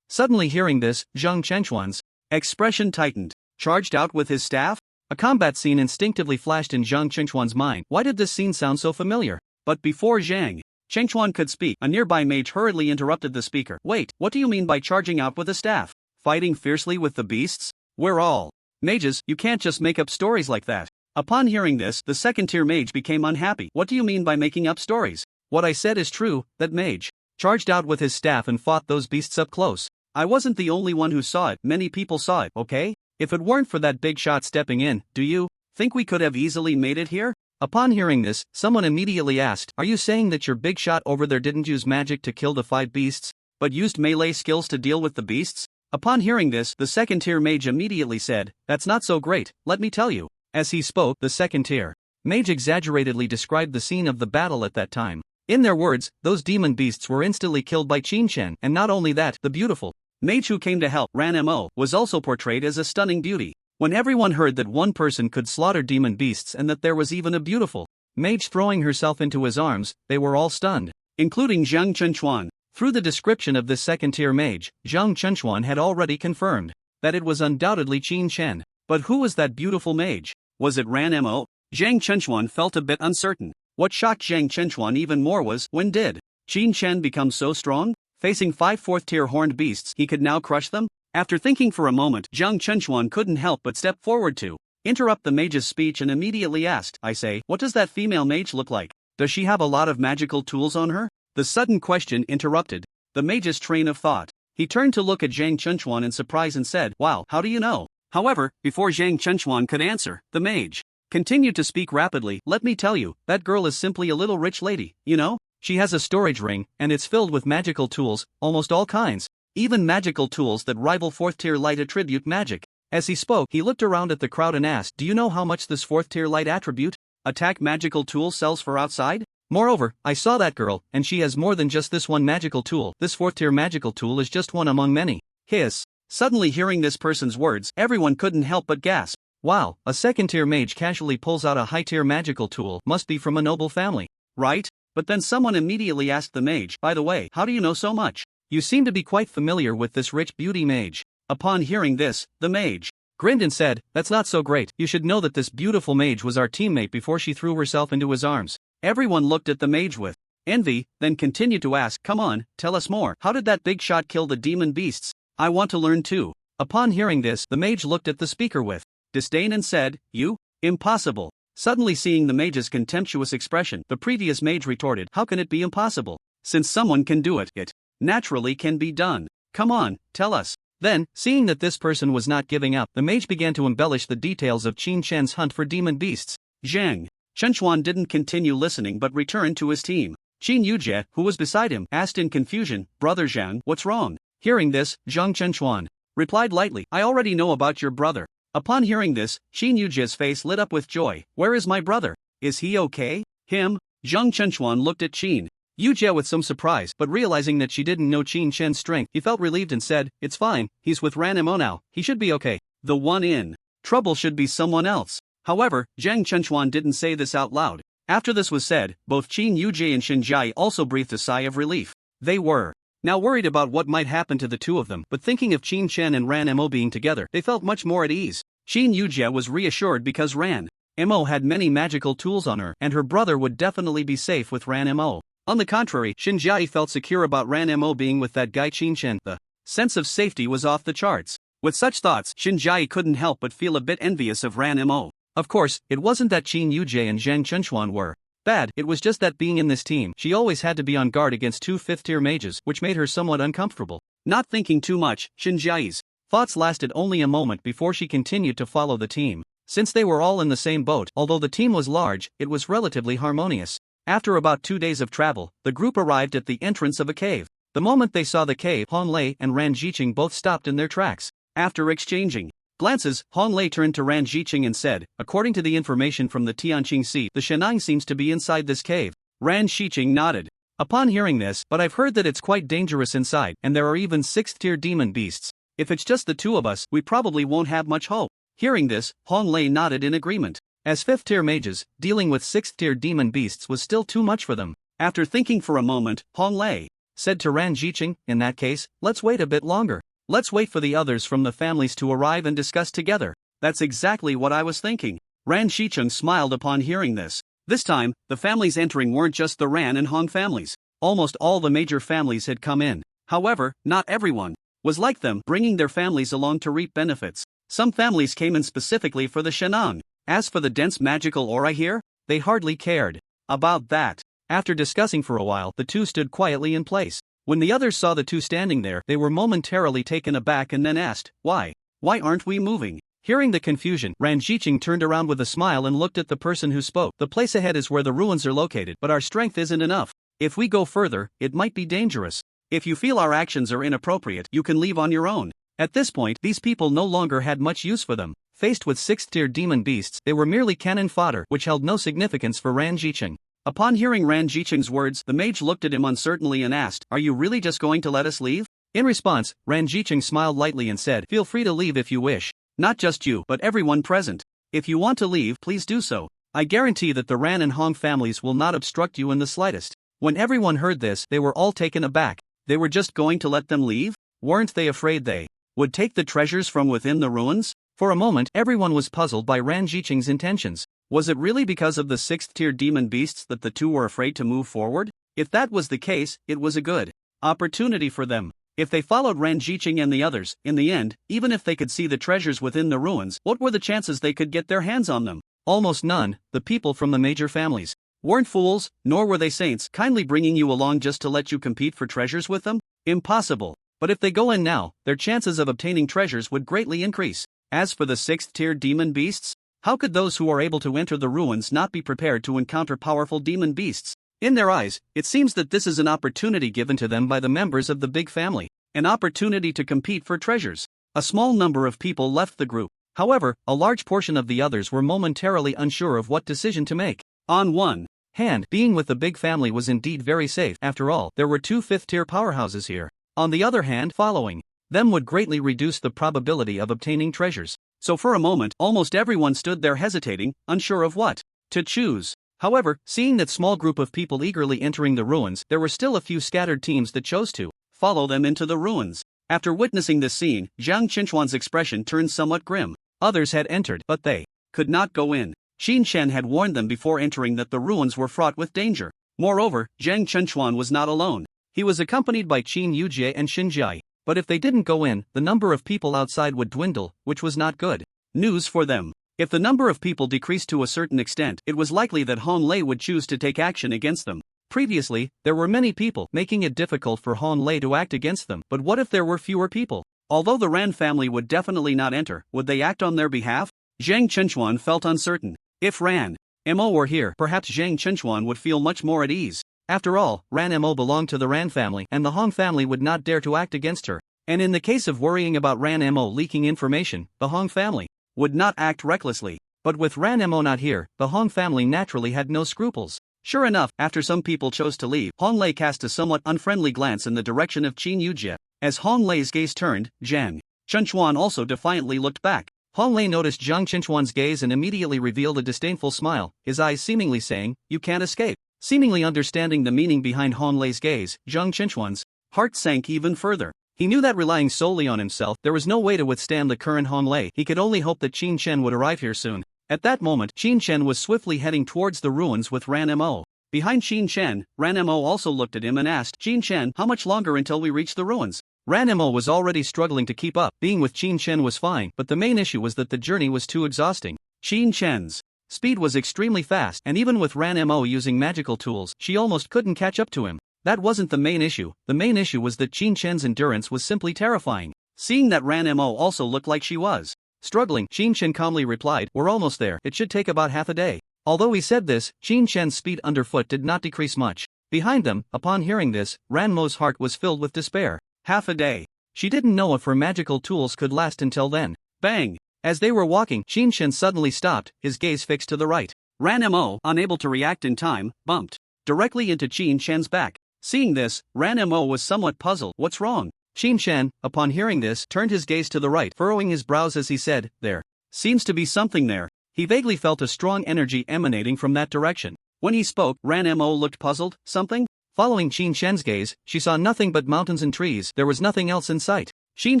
Suddenly hearing this, Zhang Chengchuan's expression tightened. Charged out with his staff? A combat scene instinctively flashed in Zhang Chengchuan's mind. Why did this scene sound so familiar? But before Zhang Chengchuan could speak, a nearby mage hurriedly interrupted the speaker. "Wait, what do you mean by charging out with a staff?" fighting fiercely with the beasts? We're all mages, you can't just make up stories like that. Upon hearing this, the second-tier mage became unhappy. What do you mean by making up stories? What I said is true, that mage charged out with his staff and fought those beasts up close. I wasn't the only one who saw it, many people saw it, okay? If it weren't for that big shot stepping in, do you think we could have easily made it here? Upon hearing this, someone immediately asked, are you saying that your big shot over there didn't use magic to kill the 5 beasts, but used melee skills to deal with the beasts? Upon hearing this, the second-tier mage immediately said, that's not so great, let me tell you. As he spoke, the second-tier mage exaggeratedly described the scene of the battle at that time. In their words, those demon beasts were instantly killed by Chen, and not only that, the beautiful mage who came to help, Ranmo, was also portrayed as a stunning beauty. When everyone heard that one person could slaughter demon beasts and that there was even a beautiful mage throwing herself into his arms, they were all stunned, including Zhang Chenchuan. Through the description of this second-tier mage, Zhang Chenchuan had already confirmed that it was undoubtedly Chen. But who was that beautiful mage? Was it Ranmo? Zhang Chenchuan felt a bit uncertain. What shocked Zhang Chenchuan even more was, when did Chen become so strong? Facing 5 4th-tier horned beasts, he could now crush them? After thinking for a moment, Zhang Chenchuan couldn't help but step forward to interrupt the mage's speech and immediately asked, I say, what does that female mage look like? Does she have a lot of magical tools on her? The sudden question interrupted the mage's train of thought. He turned to look at Zhang Chenchuan in surprise and said, wow, how do you know? However, before Zhang Chenchuan could answer, the mage continued to speak rapidly, let me tell you, that girl is simply a little rich lady, you know? She has a storage ring, and it's filled with magical tools, almost all kinds. Even magical tools that rival 4th-tier light attribute magic. As he spoke, he looked around at the crowd and asked, do you know how much this 4th-tier light attribute attack magical tool sells for outside? Moreover, I saw that girl, and she has more than just this one magical tool. This 4th-tier magical tool is just one among many. Hiss. Suddenly hearing this person's words, everyone couldn't help but gasp. Wow, a second-tier mage casually pulls out a high-tier magical tool, must be from a noble family, right? But then someone immediately asked the mage, by the way, how do you know so much? You seem to be quite familiar with this rich beauty mage. Upon hearing this, the mage grinned and said, that's not so great. You should know that this beautiful mage was our teammate before she threw herself into his arms. Everyone looked at the mage with envy, then continued to ask, come on, tell us more. How did that big shot kill the demon beasts? I want to learn too. Upon hearing this, the mage looked at the speaker with disdain and said, you? Impossible. Suddenly seeing the mage's contemptuous expression, the previous mage retorted, how can it be impossible? Since someone can do it, it naturally can be done. Come on, tell us. Then, seeing that this person was not giving up, the mage began to embellish the details of Chen's hunt for demon beasts. Zhang Chenchuan didn't continue listening but returned to his team. Qin Yujie, who was beside him, asked in confusion, Brother Zhang, what's wrong? Hearing this, Zhang Chenchuan replied lightly, I already know about your brother. Upon hearing this, Qin Yujie's face lit up with joy. Where is my brother? Is he okay? Him? Zhang Chenchuan looked at Qin Yujie with some surprise, but realizing that she didn't know Chen's strength, he felt relieved and said, it's fine, he's with Ranmo now, he should be okay. The one in trouble should be someone else. However, Zhang Chenchuan didn't say this out loud. After this was said, both Qin Yujie and Xinjiai also breathed a sigh of relief. They were now worried about what might happen to the two of them, but thinking of Chen and Ranmo being together, they felt much more at ease. Qin Yujie was reassured because Ranmo had many magical tools on her, and her brother would definitely be safe with Ranmo. On the contrary, Xinjiai felt secure about Ranmo being with that guy Chen. The sense of safety was off the charts. With such thoughts, Xinjiai couldn't help but feel a bit envious of Ranmo. Of course, it wasn't that Qin Yujie and Zhang Chenchuan were bad, it was just that being in this team, she always had to be on guard against 2 5th-tier mages, which made her somewhat uncomfortable. Not thinking too much, Xinjiai's thoughts lasted only a moment before she continued to follow the team. Since they were all in the same boat, although the team was large, it was relatively harmonious. After about 2 days of travel, the group arrived at the entrance of a cave. The moment they saw the cave, Hong Lei and Ran Jiqing both stopped in their tracks. After exchanging glances, Hong Lei turned to Ran Jiqing and said, according to the information from the Tianqing Sea, the Shenang seems to be inside this cave. Ran Jiqing nodded. Upon hearing this, but I've heard that it's quite dangerous inside, and there are even 6th-tier demon beasts. If it's just the two of us, we probably won't have much hope. Hearing this, Hong Lei nodded in agreement. As 5th-tier mages, dealing with 6th-tier demon beasts was still too much for them. After thinking for a moment, Hong Lei said to Ran Jiqing, in that case, let's wait a bit longer. Let's wait for the others from the families to arrive and discuss together. That's exactly what I was thinking. Ran Jiqing smiled upon hearing this. This time, the families entering weren't just the Ran and Hong families. Almost all the major families had come in. However, not everyone was like them bringing their families along to reap benefits. Some families came in specifically for the Shenang. As for the dense magical aura here, they hardly cared about that. After discussing for a while, the two stood quietly in place. When the others saw the two standing there, they were momentarily taken aback and then asked, "Why? Why aren't we moving?" Hearing the confusion, Ranjiqing turned around with a smile and looked at the person who spoke. "The place ahead is where the ruins are located, but our strength isn't enough. If we go further, it might be dangerous. If you feel our actions are inappropriate, you can leave on your own." At this point, these people no longer had much use for them. Faced with 6th-tier demon beasts, they were merely cannon fodder, which held no significance for Ranjiqing. Upon hearing Ranjiqing's words, the mage looked at him uncertainly and asked, "Are you really just going to let us leave?" In response, Ranjiqing smiled lightly and said, "Feel free to leave if you wish. Not just you, but everyone present. If you want to leave, please do so. I guarantee that the Ran and Hong families will not obstruct you in the slightest." When everyone heard this, they were all taken aback. They were just going to let them leave? Weren't they afraid they would take the treasures from within the ruins? For a moment, everyone was puzzled by Ranjiqing's intentions. Was it really because of the 6th-tier demon beasts that the two were afraid to move forward? If that was the case, it was a good opportunity for them. If they followed Ranjiqing and the others, in the end, even if they could see the treasures within the ruins, what were the chances they could get their hands on them? Almost none. The people from the major families weren't fools, nor were they saints, kindly bringing you along just to let you compete for treasures with them? Impossible. But if they go in now, their chances of obtaining treasures would greatly increase. As for the 6th-tier demon beasts, how could those who are able to enter the ruins not be prepared to encounter powerful demon beasts? In their eyes, it seems that this is an opportunity given to them by the members of the big family, an opportunity to compete for treasures. A small number of people left the group. However, a large portion of the others were momentarily unsure of what decision to make. On one hand, being with the big family was indeed very safe. After all, there were two 5th-tier powerhouses here. On the other hand, following them would greatly reduce the probability of obtaining treasures. So for a moment, almost everyone stood there hesitating, unsure of what to choose. However, seeing that small group of people eagerly entering the ruins, there were still a few scattered teams that chose to follow them into the ruins. After witnessing this scene, Jiang Qinchuan's expression turned somewhat grim. Others had entered, but they could not go in. Xin Shen had warned them before entering that the ruins were fraught with danger. Moreover, Jiang Qinchuan was not alone. He was accompanied by Qin Yujie and Xinjiai. But if they didn't go in, the number of people outside would dwindle, which was not good news for them. If the number of people decreased to a certain extent, it was likely that Han Lei would choose to take action against them. Previously, there were many people, making it difficult for Han Lei to act against them. But what if there were fewer people? Although the Ran family would definitely not enter, would they act on their behalf? Jiang Qinchuan felt uncertain. If Ran Mo were here, perhaps Jiang Qinchuan would feel much more at ease. After all, Ran Mo belonged to the Ran family, and the Hong family would not dare to act against her. And in the case of worrying about Ran Mo leaking information, the Hong family would not act recklessly. But with Ran Mo not here, the Hong family naturally had no scruples. Sure enough, after some people chose to leave, Hong Lei cast a somewhat unfriendly glance in the direction of Qin Yujie. As Hong Lei's gaze turned, Jiang Qinchuan also defiantly looked back. Hong Lei noticed Jiang Qinchuan's gaze and immediately revealed a disdainful smile, his eyes seemingly saying, "You can't escape." Seemingly understanding the meaning behind Hong Lei's gaze, Jiang Qinchuan's heart sank even further. He knew that relying solely on himself, there was no way to withstand the current Hong Lei. He could only hope that Qin Chen would arrive here soon. At that moment, Qin Chen was swiftly heading towards the ruins with Ran Mo. Behind Qin Chen, Ran Mo also looked at him and asked, "Qin Chen, how much longer until we reach the ruins?" Ran Mo was already struggling to keep up. Being with Qin Chen was fine, but the main issue was that the journey was too exhausting. Qin Chen's speed was extremely fast, and even with Ran Mo using magical tools, she almost couldn't catch up to him. That wasn't the main issue. The main issue was that Qin Chen's endurance was simply terrifying. Seeing that Ran Mo also looked like she was struggling, Qin Chen calmly replied, "We're almost there. It should take about half a day." Although he said this, Qin Chen's speed underfoot did not decrease much. Behind them, upon hearing this, Ran Mo's heart was filled with despair. Half a day. She didn't know if her magical tools could last until then. Bang! As they were walking, Qin Chen suddenly stopped, his gaze fixed to the right. Ran Mo, unable to react in time, bumped directly into Qin Chen's back. Seeing this, Ran Mo was somewhat puzzled. "What's wrong?" Qin Chen, upon hearing this, turned his gaze to the right, furrowing his brows as he said, "There seems to be something there." He vaguely felt a strong energy emanating from that direction. When he spoke, Ran Mo looked puzzled. "Something?" Following Qin Chen's gaze, she saw nothing but mountains and trees. There was nothing else in sight. Qin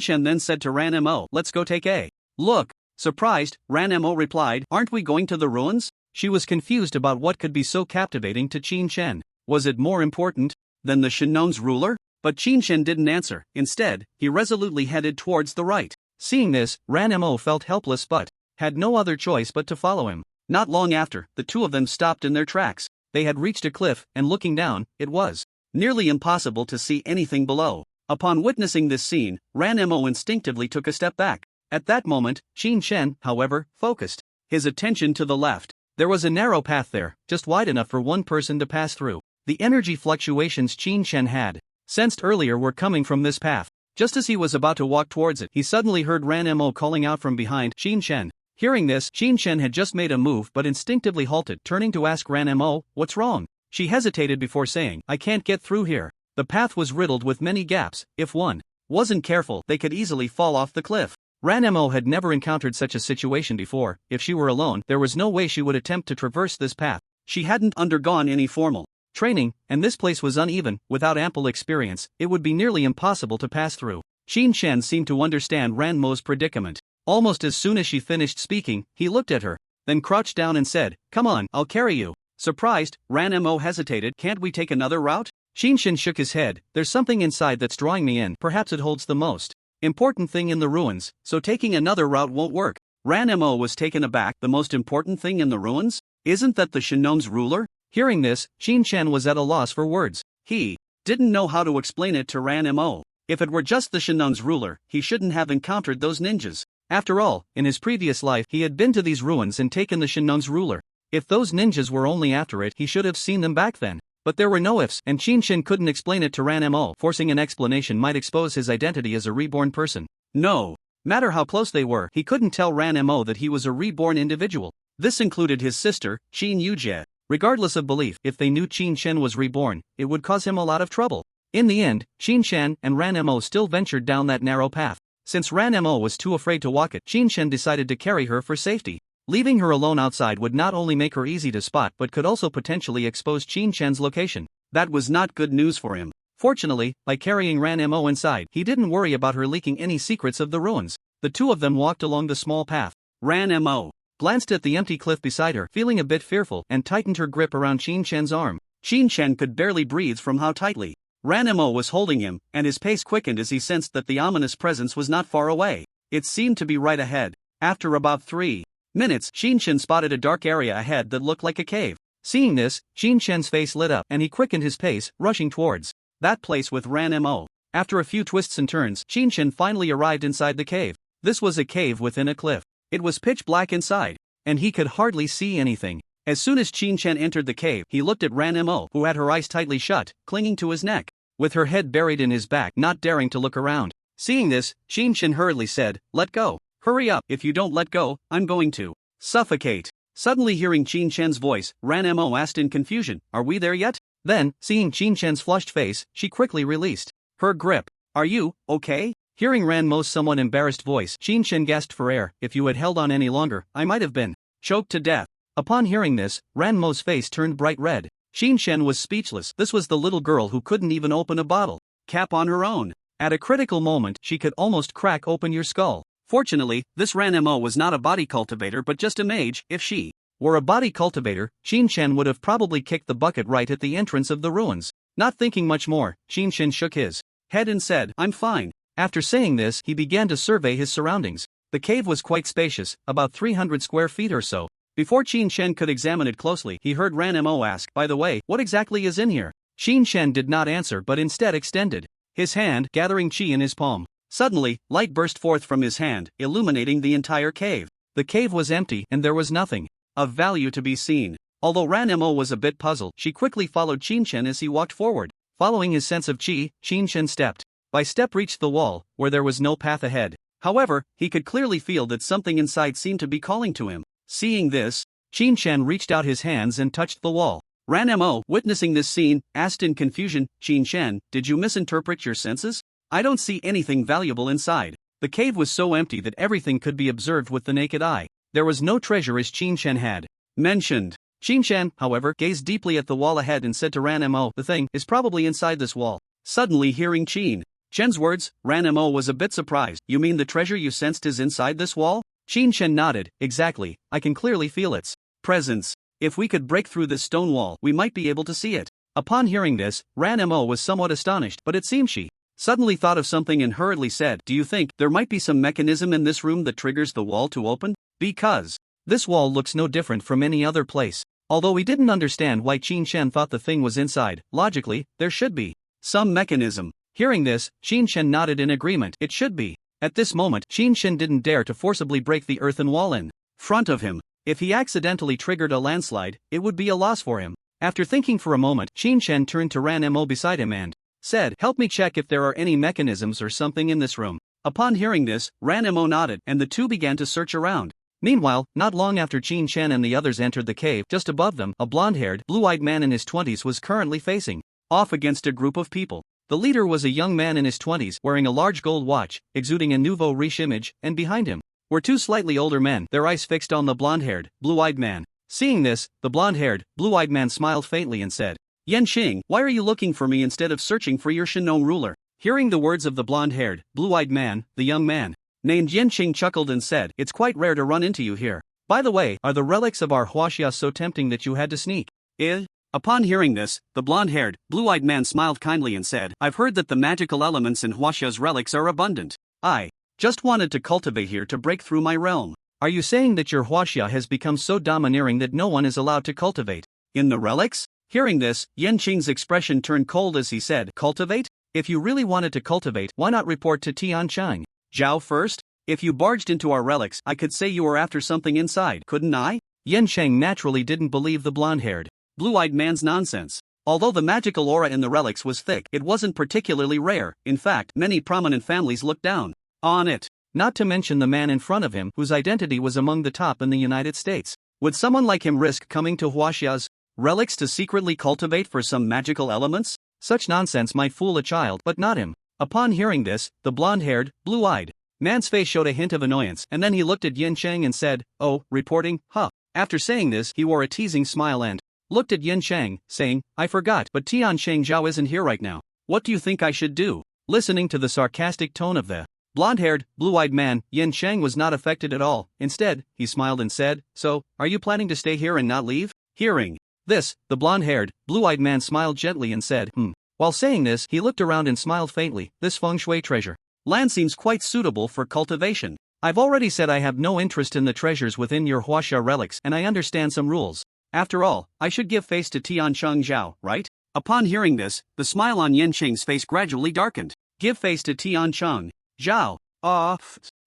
Chen then said to Ran Mo, "Let's go take a look." Surprised, Ran Mo replied, "Aren't we going to the ruins?" She was confused about what could be so captivating to Qin Chen. Was it more important than the Shannon's ruler? But Qin Shen didn't answer. Instead, he resolutely headed towards the right. Seeing this, Ranmo felt helpless but had no other choice but to follow him. Not long after, the two of them stopped in their tracks. They had reached a cliff, and looking down, it was nearly impossible to see anything below. Upon witnessing this scene, Ranmo instinctively took a step back. At that moment, Qin Shen, however, focused his attention to the left. There was a narrow path there, just wide enough for one person to pass through. The energy fluctuations Qin Shen had sensed earlier were coming from this path. Just as he was about to walk towards it, he suddenly heard Ranmo calling out from behind Qin Shen. Hearing this, Qin Shen had just made a move but instinctively halted, turning to ask Ranmo, "What's wrong?" She hesitated before saying, "I can't get through here." The path was riddled with many gaps. If one wasn't careful, they could easily fall off the cliff. Ranmo had never encountered such a situation before. If she were alone, there was no way she would attempt to traverse this path. She hadn't undergone any formal training, and this place was uneven. Without ample experience, it would be nearly impossible to pass through. Qin Shen seemed to understand Ranmo's predicament. Almost as soon as she finished speaking, he looked at her, then crouched down and said, "Come on, I'll carry you." Surprised, Ranmo hesitated. "Can't we take another route?" Qin Shen shook his head. "There's something inside that's drawing me in. Perhaps it holds the most important thing in the ruins, so taking another route won't work." Ranmo was taken aback. The most important thing in the ruins? Isn't that the Shinome's ruler? Hearing this, Qin Shen was at a loss for words. He didn't know how to explain it to Ranmo. If it were just the Shinome's ruler, he shouldn't have encountered those ninjas. After all, in his previous life he had been to these ruins and taken the Shinome's ruler. If those ninjas were only after it, he should have seen them back then. But there were no ifs, and Qin Shen couldn't explain it to Ranmo. Forcing an explanation might expose his identity as a reborn person. No matter how close they were, he couldn't tell Ranmo that he was a reborn individual. This included his sister, Qin Yujie. Regardless of belief, if they knew Qin Shen was reborn, it would cause him a lot of trouble. In the end, Qin Shen and Ranmo still ventured down that narrow path. Since Ranmo was too afraid to walk it, Qin Shen decided to carry her for safety. Leaving her alone outside would not only make her easy to spot but could also potentially expose Qin Shen's location. That was not good news for him. Fortunately, by carrying Ranmo inside, he didn't worry about her leaking any secrets of the ruins. The two of them walked along the small path. Ranmo glanced at the empty cliff beside her, feeling a bit fearful, and tightened her grip around Qin Shen's arm. Qin Shen could barely breathe from how tightly Ranmo was holding him, and his pace quickened as he sensed that the ominous presence was not far away. It seemed to be right ahead. After about 3 minutes, Qin Shen spotted a dark area ahead that looked like a cave. Seeing this, Qin Shen's face lit up, and he quickened his pace, rushing towards that place with Ranmo. After a few twists and turns, Qin Shen finally arrived inside the cave. This was a cave within a cliff. It was pitch black inside, and he could hardly see anything. As soon as Qin Shen entered the cave, he looked at Ranmo, who had her eyes tightly shut, clinging to his neck, with her head buried in his back, not daring to look around. Seeing this, Qin Shen hurriedly said, "Let go. Hurry up. If you don't let go, I'm going to suffocate." Suddenly hearing Qin Shen's voice, Ranmo asked in confusion, "Are we there yet?" Then, seeing Qin Shen's flushed face, she quickly released her grip. "Are you okay?" Hearing Ranmo's somewhat embarrassed voice, Qin Shen gasped for air. "If you had held on any longer, I might have been choked to death." Upon hearing this, Ranmo's face turned bright red. Qin Shen was speechless. This was the little girl who couldn't even open a bottle cap on her own. At a critical moment, she could almost crack open your skull. Fortunately, this Ranmo was not a body cultivator but just a mage. If she were a body cultivator, Qin Shen would have probably kicked the bucket right at the entrance of the ruins. Not thinking much more, Qin Shen shook his head and said, "I'm fine." After saying this, he began to survey his surroundings. The cave was quite spacious, about 300 square feet or so. Before Qin Shen could examine it closely, he heard Ranmo ask, "By the way, what exactly is in here?" Qin Shen did not answer but instead extended his hand, gathering chi in his palm. Suddenly, light burst forth from his hand, illuminating the entire cave. The cave was empty, and there was nothing of value to be seen. Although Ranmo was a bit puzzled, she quickly followed Qin Shen as he walked forward. Following his sense of chi, Qin Shen step by step reached the wall, where there was no path ahead. However, he could clearly feel that something inside seemed to be calling to him. Seeing this, Qin Shen reached out his hands and touched the wall. Ranmo, witnessing this scene, asked in confusion, "Qin Shen, did you misinterpret your senses? I don't see anything valuable inside." The cave was so empty that everything could be observed with the naked eye. There was no treasure as Qin Shen had mentioned. Qin Shen, however, gazed deeply at the wall ahead and said to Ranmo, "The thing is probably inside this wall." Suddenly hearing Qin Shen's words, Ranmo was a bit surprised. "You mean the treasure you sensed is inside this wall?" Qin Shen nodded. "Exactly, I can clearly feel its presence. If we could break through this stone wall, we might be able to see it." Upon hearing this, Ranmo was somewhat astonished, but it seemed she suddenly thought of something and hurriedly said, "Do you think there might be some mechanism in this room that triggers the wall to open? Because this wall looks no different from any other place." Although he didn't understand why Qin Shen thought the thing was inside, logically, there should be some mechanism. Hearing this, Qin Shen nodded in agreement. It should be. At this moment, Qin Shen didn't dare to forcibly break the earthen wall in front of him. If he accidentally triggered a landslide, it would be a loss for him. After thinking for a moment, Qin Shen turned to Ranmo beside him and said, "Help me check if there are any mechanisms or something in this room." Upon hearing this, Ranmo nodded, and the two began to search around. Meanwhile, not long after Qin Shen and the others entered the cave, just above them, a blonde-haired, blue-eyed man in his 20s was currently facing off against a group of people. The leader was a young man in his 20s, wearing a large gold watch, exuding a nouveau riche image, and behind him were two slightly older men, their eyes fixed on the blonde-haired, blue-eyed man. Seeing this, the blonde-haired, blue-eyed man smiled faintly and said, "Tianqing, why are you looking for me instead of searching for your Shinon ruler?" Hearing the words of the blonde-haired, blue-eyed man, the young man named Tianqing chuckled and said, "It's quite rare to run into you here. By the way, are the relics of our Huaxia so tempting that you had to sneak?" Upon hearing this, the blonde-haired, blue-eyed man smiled kindly and said, "I've heard that the magical elements in Huaxia's relics are abundant. I just wanted to cultivate here to break through my realm." Are you saying that your Huaxia has become so domineering that no one is allowed to cultivate in the relics? Hearing this, Tianqing's expression turned cold as he said, "Cultivate? If you really wanted to cultivate, why not report to Tianqing Xiao first? If you barged into our relics, I could say you were after something inside, couldn't I?" Tianqing naturally didn't believe the blonde-haired, blue-eyed man's nonsense. Although the magical aura in the relics was thick, it wasn't particularly rare. In fact, many prominent families looked down on it. Not to mention the man in front of him, whose identity was among the top in the United States. Would someone like him risk coming to Huaxia's relics to secretly cultivate for some magical elements? Such nonsense might fool a child, but not him. Upon hearing this, the blonde-haired, blue-eyed man's face showed a hint of annoyance, and then he looked at Tianqing and said, "Oh, reporting, huh?" After saying this, he wore a teasing smile and looked at Tianqing, saying, "I forgot, but Tianqing Xiao isn't here right now. What do you think I should do?" Listening to the sarcastic tone of the blonde-haired, blue-eyed man, Tianqing was not affected at all. Instead, he smiled and said, "So, are you planning to stay here and not leave?" Hearing this, the blonde-haired, blue-eyed man smiled gently and said, While saying this, he looked around and smiled faintly. "This feng shui treasure land seems quite suitable for cultivation. I've already said I have no interest in the treasures within your Huaxia relics, and I understand some rules. After all, I should give face to Tianqing Xiao, right?" Upon hearing this, the smile on Tianqing's face gradually darkened. Give face to Tianqing Xiao.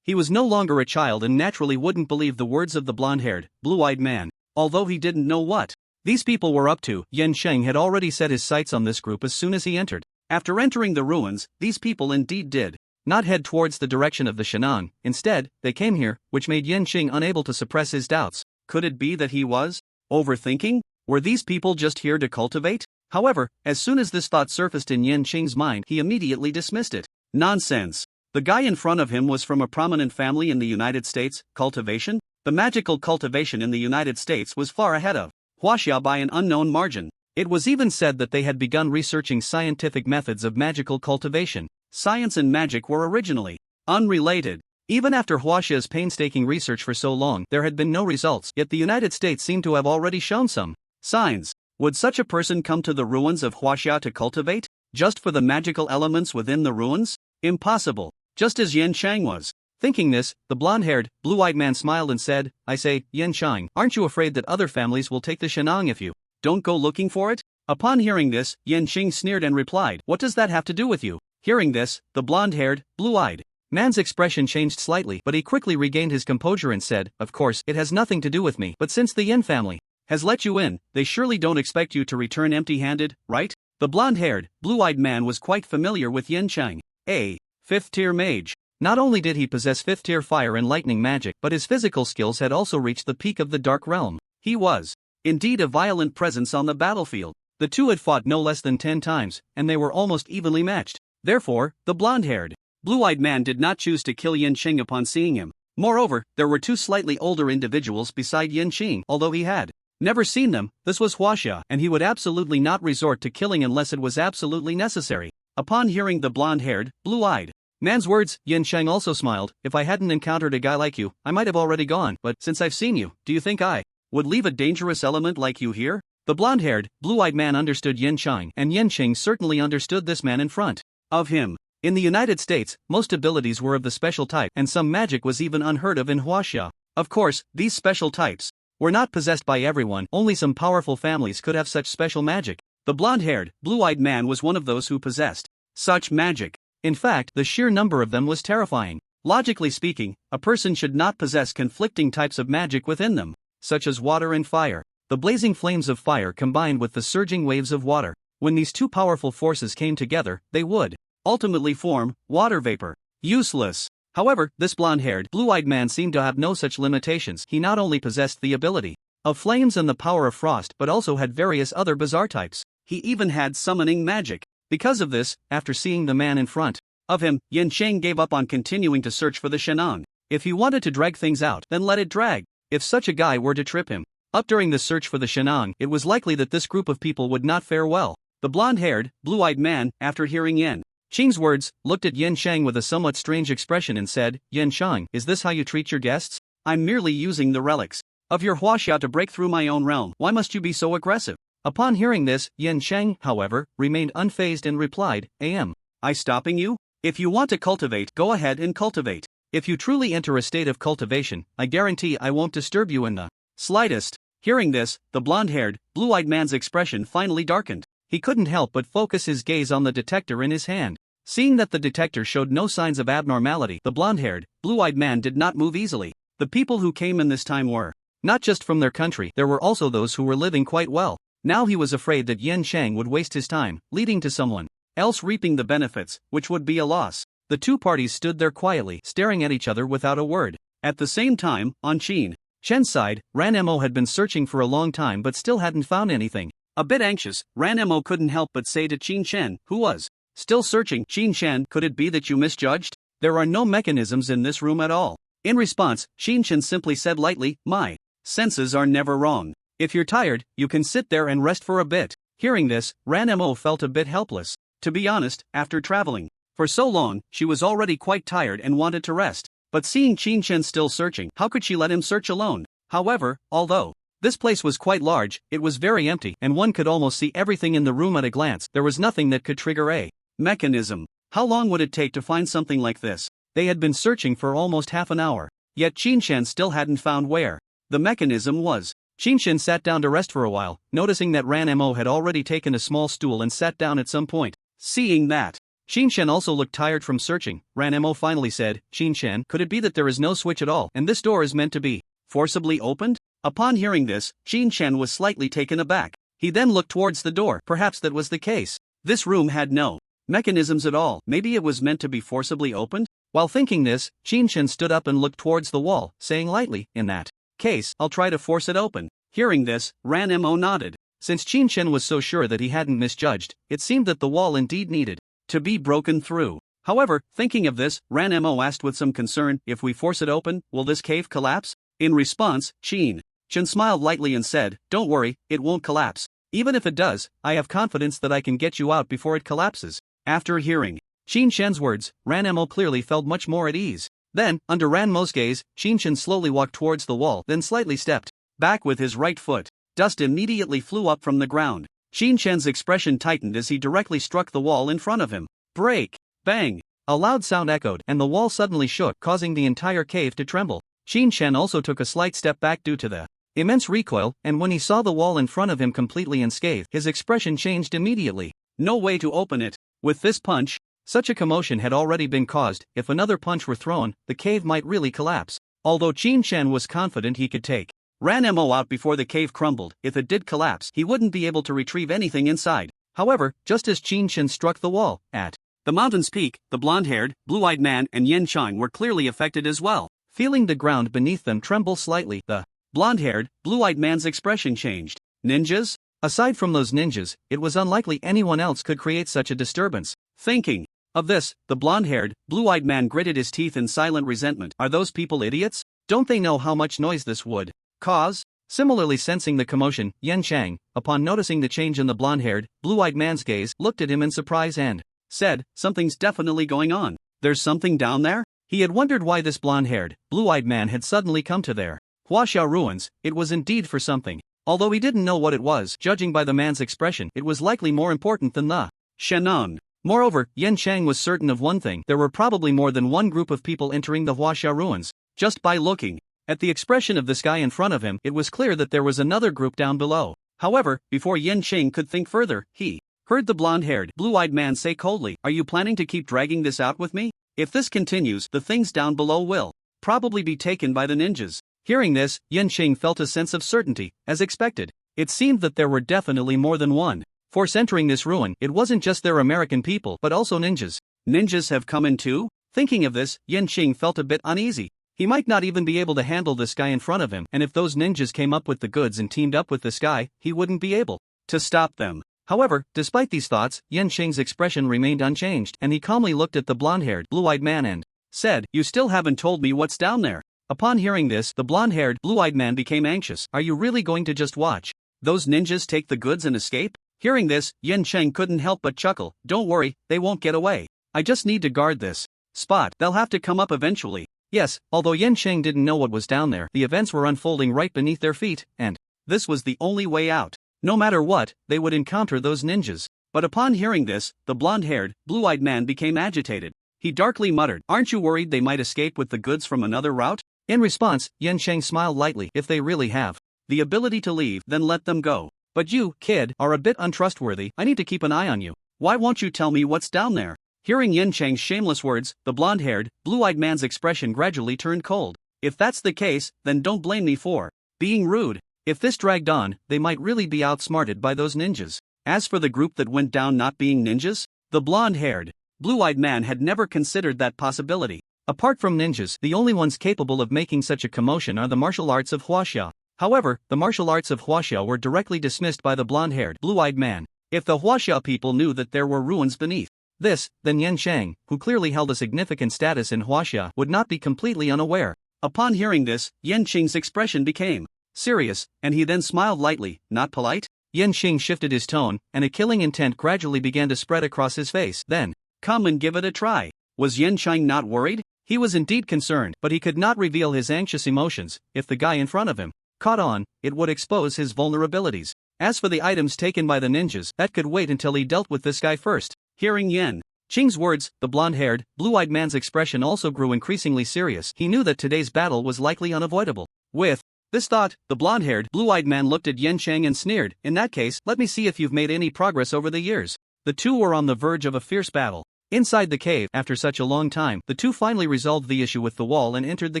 He was no longer a child and naturally wouldn't believe the words of the blonde-haired, blue-eyed man, although he didn't know what these people were up to. Tianqing had already set his sights on this group as soon as he entered. After entering the ruins, these people indeed did not head towards the direction of the Shinan. Instead, they came here, which made Tianqing unable to suppress his doubts. Could it be that he was overthinking? Were these people just here to cultivate? However, as soon as this thought surfaced in Tianqing's mind, he immediately dismissed it. Nonsense. The guy in front of him was from a prominent family in the United States. Cultivation? The magical cultivation in the United States was far ahead of Huaxia by an unknown margin. It was even said that they had begun researching scientific methods of magical cultivation. Science and magic were originally unrelated. Even after Huaxia's painstaking research for so long, there had been no results, yet the United States seemed to have already shown some signs. Would such a person come to the ruins of Huaxia to cultivate, just for the magical elements within the ruins? Impossible. Just as Tianqing was thinking this, the blonde-haired, blue-eyed man smiled and said, "I say, Tianqing, aren't you afraid that other families will take the Shenang if you don't go looking for it?" Upon hearing this, Tianqing sneered and replied, "What does that have to do with you?" Hearing this, the blonde-haired, blue-eyed man's expression changed slightly, but he quickly regained his composure and said, "Of course, it has nothing to do with me, but since the Yin family has let you in, they surely don't expect you to return empty-handed, right?" The blonde-haired, blue-eyed man was quite familiar with Tianqing, a fifth-tier mage. Not only did he possess fifth-tier fire and lightning magic, but his physical skills had also reached the peak of the Dark Realm. He was indeed a violent presence on the battlefield. The two had fought no less than 10 times, and they were almost evenly matched. Therefore, the blonde-haired, blue-eyed man did not choose to kill Tianqing upon seeing him. Moreover, there were two slightly older individuals beside Tianqing. Although he had never seen them, this was Huaxia, and he would absolutely not resort to killing unless it was absolutely necessary. Upon hearing the blonde-haired, blue-eyed man's words, Tianqing also smiled. "If I hadn't encountered a guy like you, I might have already gone, but since I've seen you, do you think I would leave a dangerous element like you here?" The blonde-haired, blue-eyed man understood Yanqing, and Yanqing certainly understood this man in front of him. In the United States, most abilities were of the special type, and some magic was even unheard of in Huaxia. Of course, these special types were not possessed by everyone, only some powerful families could have such special magic. The blonde-haired, blue-eyed man was one of those who possessed such magic. In fact, the sheer number of them was terrifying. Logically speaking, a person should not possess conflicting types of magic within them, such as water and fire. The blazing flames of fire combined with the surging waves of water. When these two powerful forces came together, they would ultimately form water vapor. Useless. However, this blonde-haired, blue-eyed man seemed to have no such limitations. He not only possessed the ability of flames and the power of frost but also had various other bizarre types. He even had summoning magic. Because of this, after seeing the man in front of him, Yanqing gave up on continuing to search for the Shenang. If he wanted to drag things out, then let it drag. If such a guy were to trip him up during the search for the Shenang, it was likely that this group of people would not fare well. The blonde-haired, blue-eyed man, after hearing Yanqing's words, looked at Yanqing with a somewhat strange expression and said, "Yanqing, is this how you treat your guests? I'm merely using the relics of your Huaxia to break through my own realm. Why must you be so aggressive?" Upon hearing this, Yanqing, however, remained unfazed and replied, "Am I stopping you? If you want to cultivate, go ahead and cultivate. If you truly enter a state of cultivation, I guarantee I won't disturb you in the slightest." Hearing this, the blonde-haired, blue-eyed man's expression finally darkened. He couldn't help but focus his gaze on the detector in his hand. Seeing that the detector showed no signs of abnormality, the blonde-haired, blue-eyed man did not move easily. The people who came in this time were not just from their country, there were also those who were living quite well. Now he was afraid that Yanqing would waste his time, leading to someone else reaping the benefits, which would be a loss. The two parties stood there quietly, staring at each other without a word. At the same time, on Chen's side, Ranmo had been searching for a long time but still hadn't found anything. A bit anxious, Ranmo couldn't help but say to Chen, who was still searching, "Chen, could it be that you misjudged? There are no mechanisms in this room at all." In response, Chen simply said lightly, "My senses are never wrong. If you're tired, you can sit there and rest for a bit." Hearing this, Ranmo felt a bit helpless. To be honest, after traveling for so long, she was already quite tired and wanted to rest. But seeing Chen still searching, how could she let him search alone? However, although this place was quite large, it was very empty, and one could almost see everything in the room at a glance. There was nothing that could trigger a mechanism. How long would it take to find something like this? They had been searching for almost half an hour, yet Chen still hadn't found where the mechanism was. Chen sat down to rest for a while, noticing that Ranmo had already taken a small stool and sat down at some point. Seeing that Chen also looked tired from searching, Ranmo finally said, "Chen, could it be that there is no switch at all, and this door is meant to be forcibly opened?" Upon hearing this, Chen was slightly taken aback. He then looked towards the door. Perhaps that was the case. This room had no mechanisms at all. Maybe it was meant to be forcibly opened? While thinking this, Chen stood up and looked towards the wall, saying lightly, "In that case, I'll try to force it open." Hearing this, Ranmo nodded. Since Chen was so sure that he hadn't misjudged, it seemed that the wall indeed needed to be broken through. However, thinking of this, Ranmo asked with some concern, "If we force it open, will this cave collapse?" In response, Chen smiled lightly and said, "Don't worry, it won't collapse. Even if it does, I have confidence that I can get you out before it collapses." After hearing Chen's words, Ranmo clearly felt much more at ease. Then, under Ranmo's gaze, Chen slowly walked towards the wall, then slightly stepped back with his right foot. Dust immediately flew up from the ground. Chen's expression tightened as he directly struck the wall in front of him. Break! Bang! A loud sound echoed, and the wall suddenly shook, causing the entire cave to tremble. Chen also took a slight step back due to the immense recoil, and when he saw the wall in front of him completely unscathed, his expression changed immediately. No way to open it. With this punch, such a commotion had already been caused. If another punch were thrown, the cave might really collapse. Although Chen was confident he could take Ranmo out before the cave crumbled, if it did collapse, he wouldn't be able to retrieve anything inside. However, just as Chen struck the wall, at the mountain's peak, the blonde-haired, blue-eyed man and Yanqing were clearly affected as well. Feeling the ground beneath them tremble slightly, the blonde-haired, blue-eyed man's expression changed. Ninjas? Aside from those ninjas, it was unlikely anyone else could create such a disturbance. Thinking of this, the blonde-haired, blue-eyed man gritted his teeth in silent resentment. Are those people idiots? Don't they know how much noise this would cause? Similarly sensing the commotion, Yanqing, upon noticing the change in the blonde-haired, blue-eyed man's gaze, looked at him in surprise and said, "Something's definitely going on. There's something down there?" He had wondered why this blonde-haired, blue-eyed man had suddenly come to their Huaxia ruins. It was indeed for something. Although he didn't know what it was, judging by the man's expression, it was likely more important than the Shannon. Moreover, Yan Chang was certain of one thing: there were probably more than one group of people entering the Huaxia ruins. Just by looking at the expression of this guy in front of him, it was clear that there was another group down below. However, before Yan Chang could think further, he heard the blonde-haired, blue-eyed man say coldly, "Are you planning to keep dragging this out with me? If this continues, the things down below will probably be taken by the ninjas." Hearing this, Yan Chang felt a sense of certainty, as expected. It seemed that there were definitely more than one force entering this ruin. It wasn't just their American people, but also ninjas. Ninjas have come in too? Thinking of this, Yan Chang felt a bit uneasy. He might not even be able to handle this guy in front of him, and if those ninjas came up with the goods and teamed up with this guy, he wouldn't be able to stop them. However, despite these thoughts, Yan Chang's expression remained unchanged, and he calmly looked at the blonde-haired, blue-eyed man and said, "You still haven't told me what's down there." Upon hearing this, the blonde-haired, blue-eyed man became anxious. "Are you really going to just watch those ninjas take the goods and escape?" Hearing this, Yan Chang couldn't help but chuckle. "Don't worry, they won't get away. I just need to guard this spot. They'll have to come up eventually." Yes, although Yan Chang didn't know what was down there, the events were unfolding right beneath their feet, and this was the only way out. No matter what, they would encounter those ninjas. But upon hearing this, the blonde-haired, blue-eyed man became agitated. He darkly muttered, "Aren't you worried they might escape with the goods from another route?" In response, Yan Chang smiled lightly. "If they really have the ability to leave, then let them go. But you, kid, are a bit untrustworthy. I need to keep an eye on you. Why won't you tell me what's down there?" Hearing Yan Chang's shameless words, the blonde-haired, blue-eyed man's expression gradually turned cold. "If that's the case, then don't blame me for being rude. If this dragged on, they might really be outsmarted by those ninjas." As for the group that went down not being ninjas, the blonde-haired, blue-eyed man had never considered that possibility. Apart from ninjas, the only ones capable of making such a commotion are the martial arts of Huaxia. However, the martial arts of Huaxia were directly dismissed by the blonde-haired, blue-eyed man. If the Huaxia people knew that there were ruins beneath this, then Yan Chang, who clearly held a significant status in Huaxia, would not be completely unaware. Upon hearing this, Yan Chang's expression became serious, and he then smiled lightly. "Not polite?" Yan Chang shifted his tone, and a killing intent gradually began to spread across his face. Then, "Come and give it a try." Was Yan Chang not worried? He was indeed concerned, but he could not reveal his anxious emotions. If the guy in front of him caught on, it would expose his vulnerabilities. As for the items taken by the ninjas, that could wait until he dealt with this guy first. Hearing Yan Chang's words, the blonde-haired, blue-eyed man's expression also grew increasingly serious. He knew that today's battle was likely unavoidable. With this thought, the blonde-haired, blue-eyed man looked at Yan Chang and sneered. "In that case, let me see if you've made any progress over the years." The two were on the verge of a fierce battle. Inside the cave, after such a long time, the two finally resolved the issue with the wall and entered the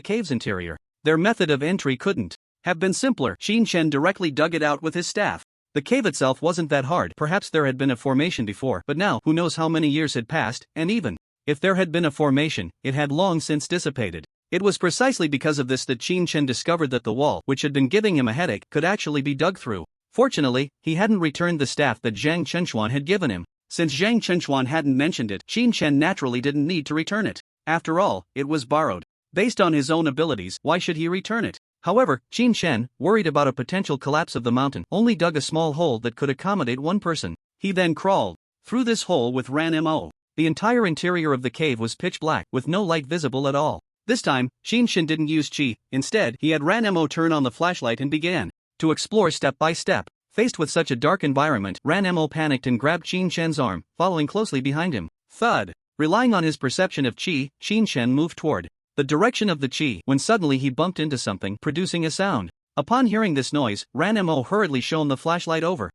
cave's interior. Their method of entry couldn't have been simpler. Chen directly dug it out with his staff. The cave itself wasn't that hard. Perhaps there had been a formation before, but now, who knows how many years had passed, and even if there had been a formation, it had long since dissipated. It was precisely because of this that Chen discovered that the wall, which had been giving him a headache, could actually be dug through. Fortunately, he hadn't returned the staff that Zhang Chenxuan had given him. Since Zhang Chenxuan hadn't mentioned it, Chen naturally didn't need to return it. After all, it was borrowed. Based on his own abilities, why should he return it? However, Chen, worried about a potential collapse of the mountain, only dug a small hole that could accommodate one person. He then crawled through this hole with Ranmo. The entire interior of the cave was pitch black, with no light visible at all. This time, Chen didn't use chi. Instead, he had Ranmo turn on the flashlight and began to explore step by step. Faced with such a dark environment, Ranmo panicked and grabbed Chen's arm, following closely behind him. Thud! Relying on his perception of chi, Chen moved toward the direction of the chi, when suddenly he bumped into something, producing a sound. Upon hearing this noise, Ranmo hurriedly shone the flashlight over.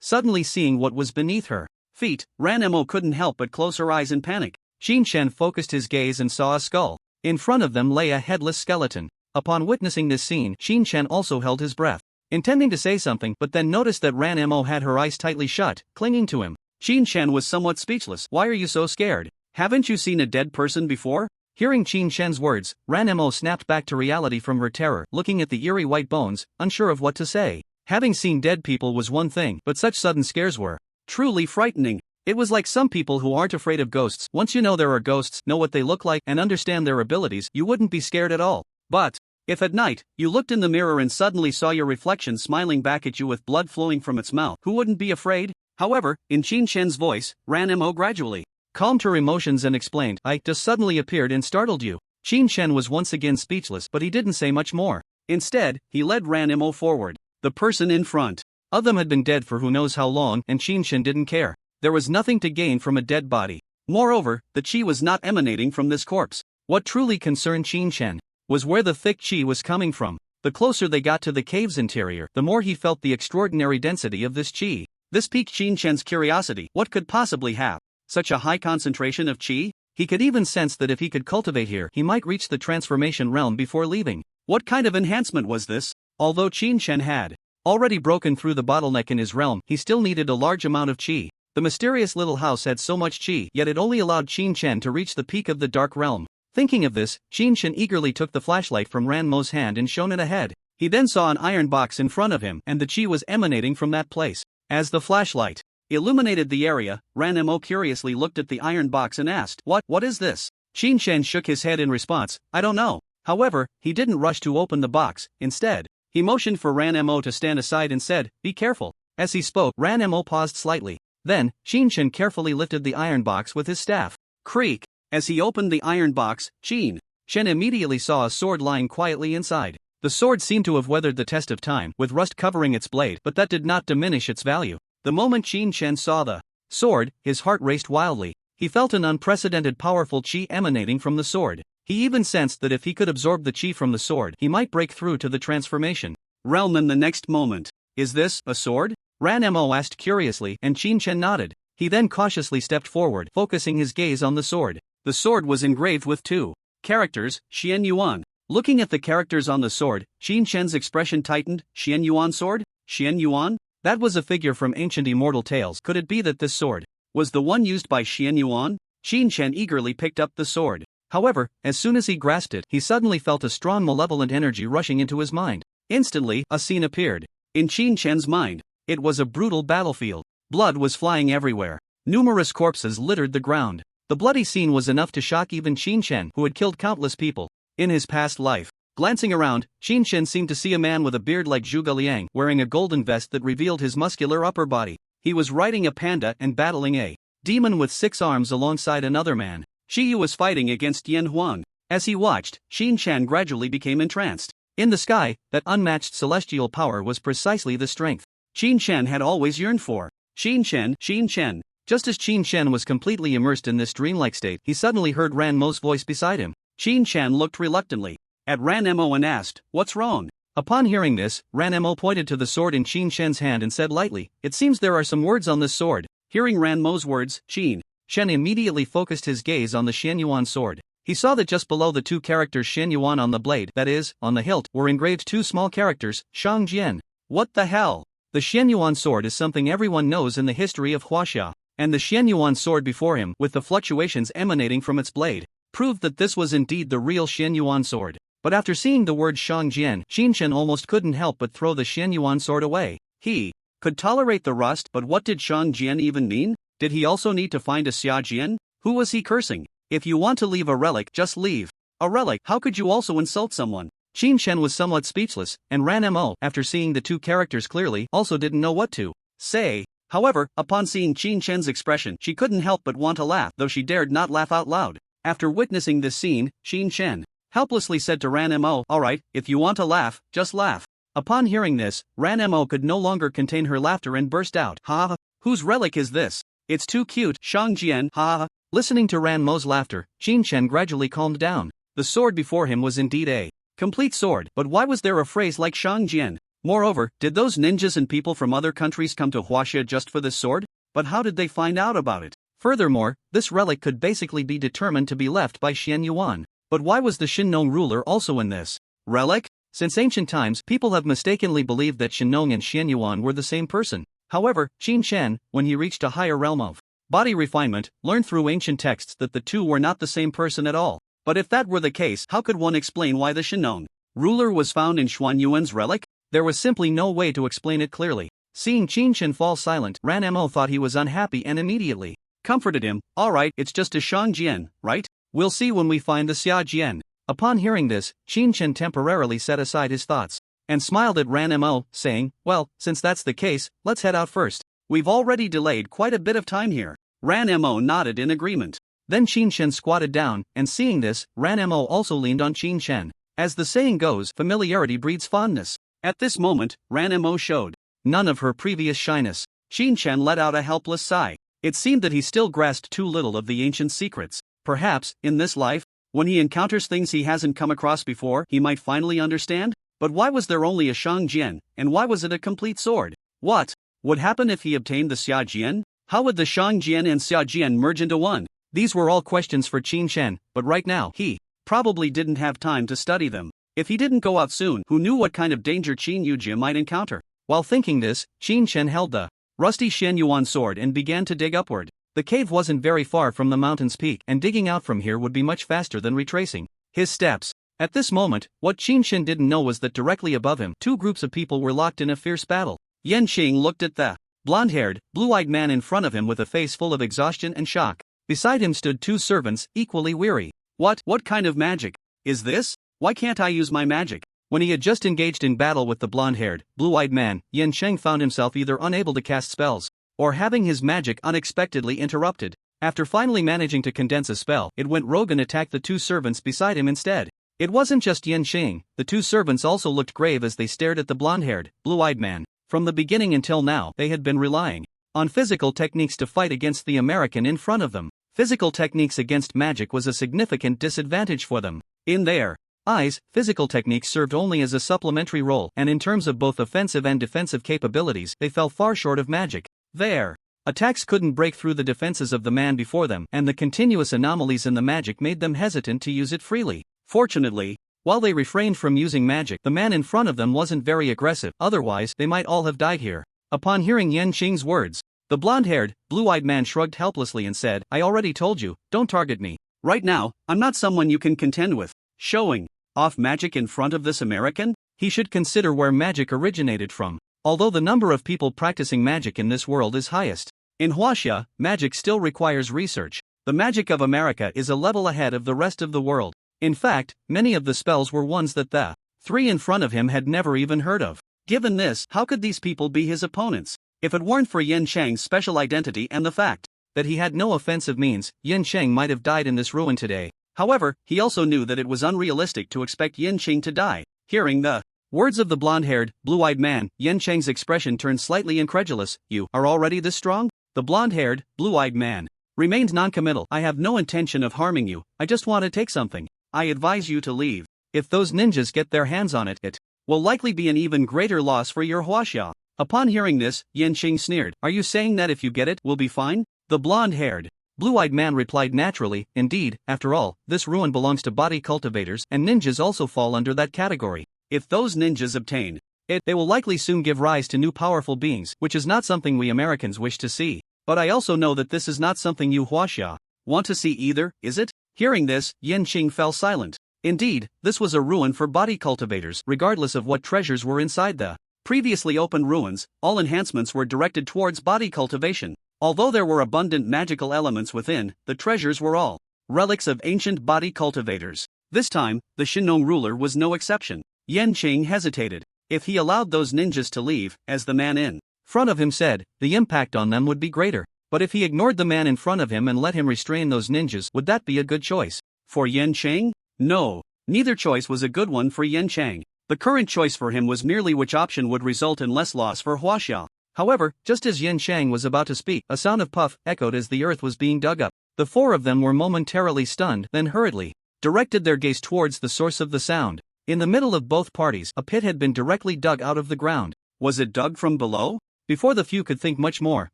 Suddenly seeing what was beneath her feet, Ranmo couldn't help but close her eyes in panic. Chen focused his gaze and saw a skull. In front of them lay a headless skeleton. Upon witnessing this scene, Chen also held his breath, intending to say something, but then noticed that Ranmo had her eyes tightly shut, clinging to him. Chen was somewhat speechless. "Why are you so scared? Haven't you seen a dead person before?" Hearing Chen's words, Ranmo snapped back to reality from her terror, looking at the eerie white bones, unsure of what to say. Having seen dead people was one thing, but such sudden scares were truly frightening. It was like some people who aren't afraid of ghosts. Once you know there are ghosts, know what they look like, and understand their abilities, you wouldn't be scared at all. But if at night, you looked in the mirror and suddenly saw your reflection smiling back at you with blood flowing from its mouth, who wouldn't be afraid? However, in Chen's voice, Ranmo gradually calmed her emotions and explained, "I just suddenly appeared and startled you." Chen was once again speechless, but he didn't say much more. Instead, he led Ranmo forward. The person in front of them had been dead for who knows how long, and Qin Shen didn't care. There was nothing to gain from a dead body. Moreover, the qi was not emanating from this corpse. What truly concerned Qin Shen was where the thick qi was coming from. The closer they got to the cave's interior, the more he felt the extraordinary density of this qi. This piqued Qin Shen's curiosity. What could possibly have such a high concentration of qi? He could even sense that if he could cultivate here, he might reach the transformation realm before leaving. What kind of enhancement was this? Although Qin Shen had already broken through the bottleneck in his realm, he still needed a large amount of qi. The mysterious little house had so much qi, yet it only allowed Qin Shen to reach the peak of the dark realm. Thinking of this, Qin Shen eagerly took the flashlight from Ranmo's hand and shone it ahead. He then saw an iron box in front of him, and the qi was emanating from that place. As the flashlight illuminated the area, Ranmo curiously looked at the iron box and asked, What is this? Qin Shen shook his head in response, I don't know. However, he didn't rush to open the box. Instead, he motioned for Ranmo to stand aside and said, Be careful. As he spoke, Ranmo paused slightly. Then, Qin Shen carefully lifted the iron box with his staff. Creak! As he opened the iron box, Qin Shen immediately saw a sword lying quietly inside. The sword seemed to have weathered the test of time, with rust covering its blade, but that did not diminish its value. The moment Qin Shen saw the sword, his heart raced wildly. He felt an unprecedented powerful qi emanating from the sword. He even sensed that if he could absorb the qi from the sword, he might break through to the transformation realm in the next moment. Is this a sword? Ranmo asked curiously, and Qin Shen nodded. He then cautiously stepped forward, focusing his gaze on the sword. The sword was engraved with two characters, Xian Yuan. Looking at the characters on the sword, Qin Shen's expression tightened. Xian Yuan sword? Xian Yuan? That was a figure from ancient immortal tales. Could it be that this sword was the one used by Xian Yuan? Qin Shen eagerly picked up the sword. However, as soon as he grasped it, he suddenly felt a strong malevolent energy rushing into his mind. Instantly, a scene appeared in Qin Shen's mind. It was a brutal battlefield. Blood was flying everywhere. Numerous corpses littered the ground. The bloody scene was enough to shock even Qin Shen, who had killed countless people in his past life. Glancing around, Qin Shen seemed to see a man with a beard like Zhuge Liang, wearing a golden vest that revealed his muscular upper body. He was riding a panda and battling a demon with 6 arms alongside another man. Shi Yu was fighting against Yan Huang. As he watched, Qin Shen gradually became entranced. In the sky, that unmatched celestial power was precisely the strength Qin Shen had always yearned for. Qin Shen. Just as Qin Shen was completely immersed in this dreamlike state, he suddenly heard Ranmo's voice beside him. Qin Shen looked reluctantly at Ranmo and asked, What's wrong? Upon hearing this, Ranmo pointed to the sword in Qin Shen's hand and said lightly, It seems there are some words on this sword. Hearing Ranmo's words, Qin Shen immediately focused his gaze on the Xian Yuan sword. He saw that just below the 2 characters Xian Yuan on the blade, that is, on the hilt, were engraved 2 small characters, Shang Jian. What the hell? The Xian Yuan sword is something everyone knows in the history of Huaxia, and the Xian Yuan sword before him, with the fluctuations emanating from its blade, proved that this was indeed the real Xian Yuan sword. But after seeing the word Shang Jian, Qin Shen almost couldn't help but throw the Xian Yuan sword away. He could tolerate the rust, but what did Shang Jian even mean? Did he also need to find a Xia Jian? Who was he cursing? If you want to leave a relic, just leave. A relic? How could you also insult someone? Qin Shen was somewhat speechless, and Ranmo, after seeing the 2 characters clearly, also didn't know what to say. However, upon seeing Qin Shen's expression, she couldn't help but want to laugh, though she dared not laugh out loud. After witnessing this scene, Qin Shen helplessly said to Ranmo, Alright, if you want to laugh, just laugh. Upon hearing this, Ranmo could no longer contain her laughter and burst out, Ha! Whose relic is this? It's too cute, Shang Jian, ha! Listening to Ranmo's laughter, Qin Shen gradually calmed down. The sword before him was indeed a complete sword, but why was there a phrase like Shang Jian? Moreover, did those ninjas and people from other countries come to Huaxia just for this sword? But how did they find out about it? Furthermore, this relic could basically be determined to be left by Xian Yuan. But why was the Shinnong ruler also in this relic? Since ancient times, people have mistakenly believed that Shinnong and Xian Yuan were the same person. However, Qin Shen, when he reached a higher realm of body refinement, learned through ancient texts that the two were not the same person at all. But if that were the case, how could one explain why the Shinnong ruler was found in Xuan Yuan's relic? There was simply no way to explain it clearly. Seeing Qin Shen fall silent, Ranmo thought he was unhappy and immediately comforted him. Alright, it's just a Shang Jian, right? We'll see when we find the Xia Jian. Upon hearing this, Qin Shen temporarily set aside his thoughts and smiled at Ranmo, saying, Well, since that's the case, let's head out first. We've already delayed quite a bit of time here. Ranmo nodded in agreement. Then Qin Shen squatted down, and seeing this, Ranmo also leaned on Qin Shen. As the saying goes, familiarity breeds fondness. At this moment, Ranmo showed none of her previous shyness. Chen let out a helpless sigh. It seemed that he still grasped too little of the ancient secrets. Perhaps, in this life, when he encounters things he hasn't come across before, he might finally understand? But why was there only a Shangjian, and why was it a complete sword? What would happen if he obtained the Xiaojian? How would the Shangjian and Xiaojian merge into one? These were all questions for Qin Shen, but right now, he probably didn't have time to study them. If he didn't go out soon, who knew what kind of danger Qin Yujia might encounter? While thinking this, Qin Shen held the rusty Shenyuan sword and began to dig upward. The cave wasn't very far from the mountain's peak, and digging out from here would be much faster than retracing his steps. At this moment, what Qin Shen didn't know was that directly above him, two groups of people were locked in a fierce battle. Tianqing looked at the blonde-haired, blue-eyed man in front of him with a face full of exhaustion and shock. Beside him stood two servants, equally weary. What kind of magic is this? Why can't I use my magic? When he had just engaged in battle with the blonde-haired, blue-eyed man, Tianqing found himself either unable to cast spells, or having his magic unexpectedly interrupted. After finally managing to condense a spell, it went rogue and attacked the two servants beside him instead. It wasn't just Tianqing, the two servants also looked grave as they stared at the blonde-haired, blue-eyed man. From the beginning until now, they had been relying on physical techniques to fight against the American in front of them. Physical techniques against magic was a significant disadvantage for them. In their eyes, physical techniques served only as a supplementary role, and in terms of both offensive and defensive capabilities, they fell far short of magic. Their attacks couldn't break through the defenses of the man before them, and the continuous anomalies in the magic made them hesitant to use it freely. Fortunately, while they refrained from using magic, the man in front of them wasn't very aggressive, otherwise they might all have died here. Upon hearing Tianqing's words, the blonde-haired, blue-eyed man shrugged helplessly and said, "I already told you, don't target me. Right now, I'm not someone you can contend with." Showing off magic in front of this American? He should consider where magic originated from. Although the number of people practicing magic in this world is highest, in Huaxia, magic still requires research. The magic of America is a level ahead of the rest of the world. In fact, many of the spells were ones that the three in front of him had never even heard of. Given this, how could these people be his opponents? If it weren't for Tianqing's special identity and the fact that he had no offensive means, Tianqing might have died in this ruin today. However, he also knew that it was unrealistic to expect Tianqing to die. Hearing the words of the blonde-haired, blue-eyed man, Tianqing's expression turned slightly incredulous. "You are already this strong?" The blonde-haired, blue-eyed man remained non-committal. "I have no intention of harming you, I just want to take something. I advise you to leave. If those ninjas get their hands on it, it will likely be an even greater loss for your Huaxia." Upon hearing this, Tianqing sneered. "Are you saying that if you get it, we'll be fine?" The blonde-haired, blue-eyed man replied naturally, "Indeed, after all, this ruin belongs to body cultivators, and ninjas also fall under that category. If those ninjas obtain it, they will likely soon give rise to new powerful beings, which is not something we Americans wish to see. But I also know that this is not something you Huaxia want to see either, is it?" Hearing this, Tianqing fell silent. Indeed, this was a ruin for body cultivators. Regardless of what treasures were inside the previously opened ruins, all enhancements were directed towards body cultivation. Although there were abundant magical elements within, the treasures were all relics of ancient body cultivators. This time, the Shinong ruler was no exception. Tianqing hesitated. If he allowed those ninjas to leave, as the man in front of him said, the impact on them would be greater. But if he ignored the man in front of him and let him restrain those ninjas, would that be a good choice for Tianqing? No, neither choice was a good one for Tianqing. The current choice for him was merely which option would result in less loss for Huaxia. However, just as Tianqing was about to speak, a sound of puff echoed as the earth was being dug up. The four of them were momentarily stunned, then hurriedly directed their gaze towards the source of the sound. In the middle of both parties, a pit had been directly dug out of the ground. Was it dug from below? Before the few could think much more,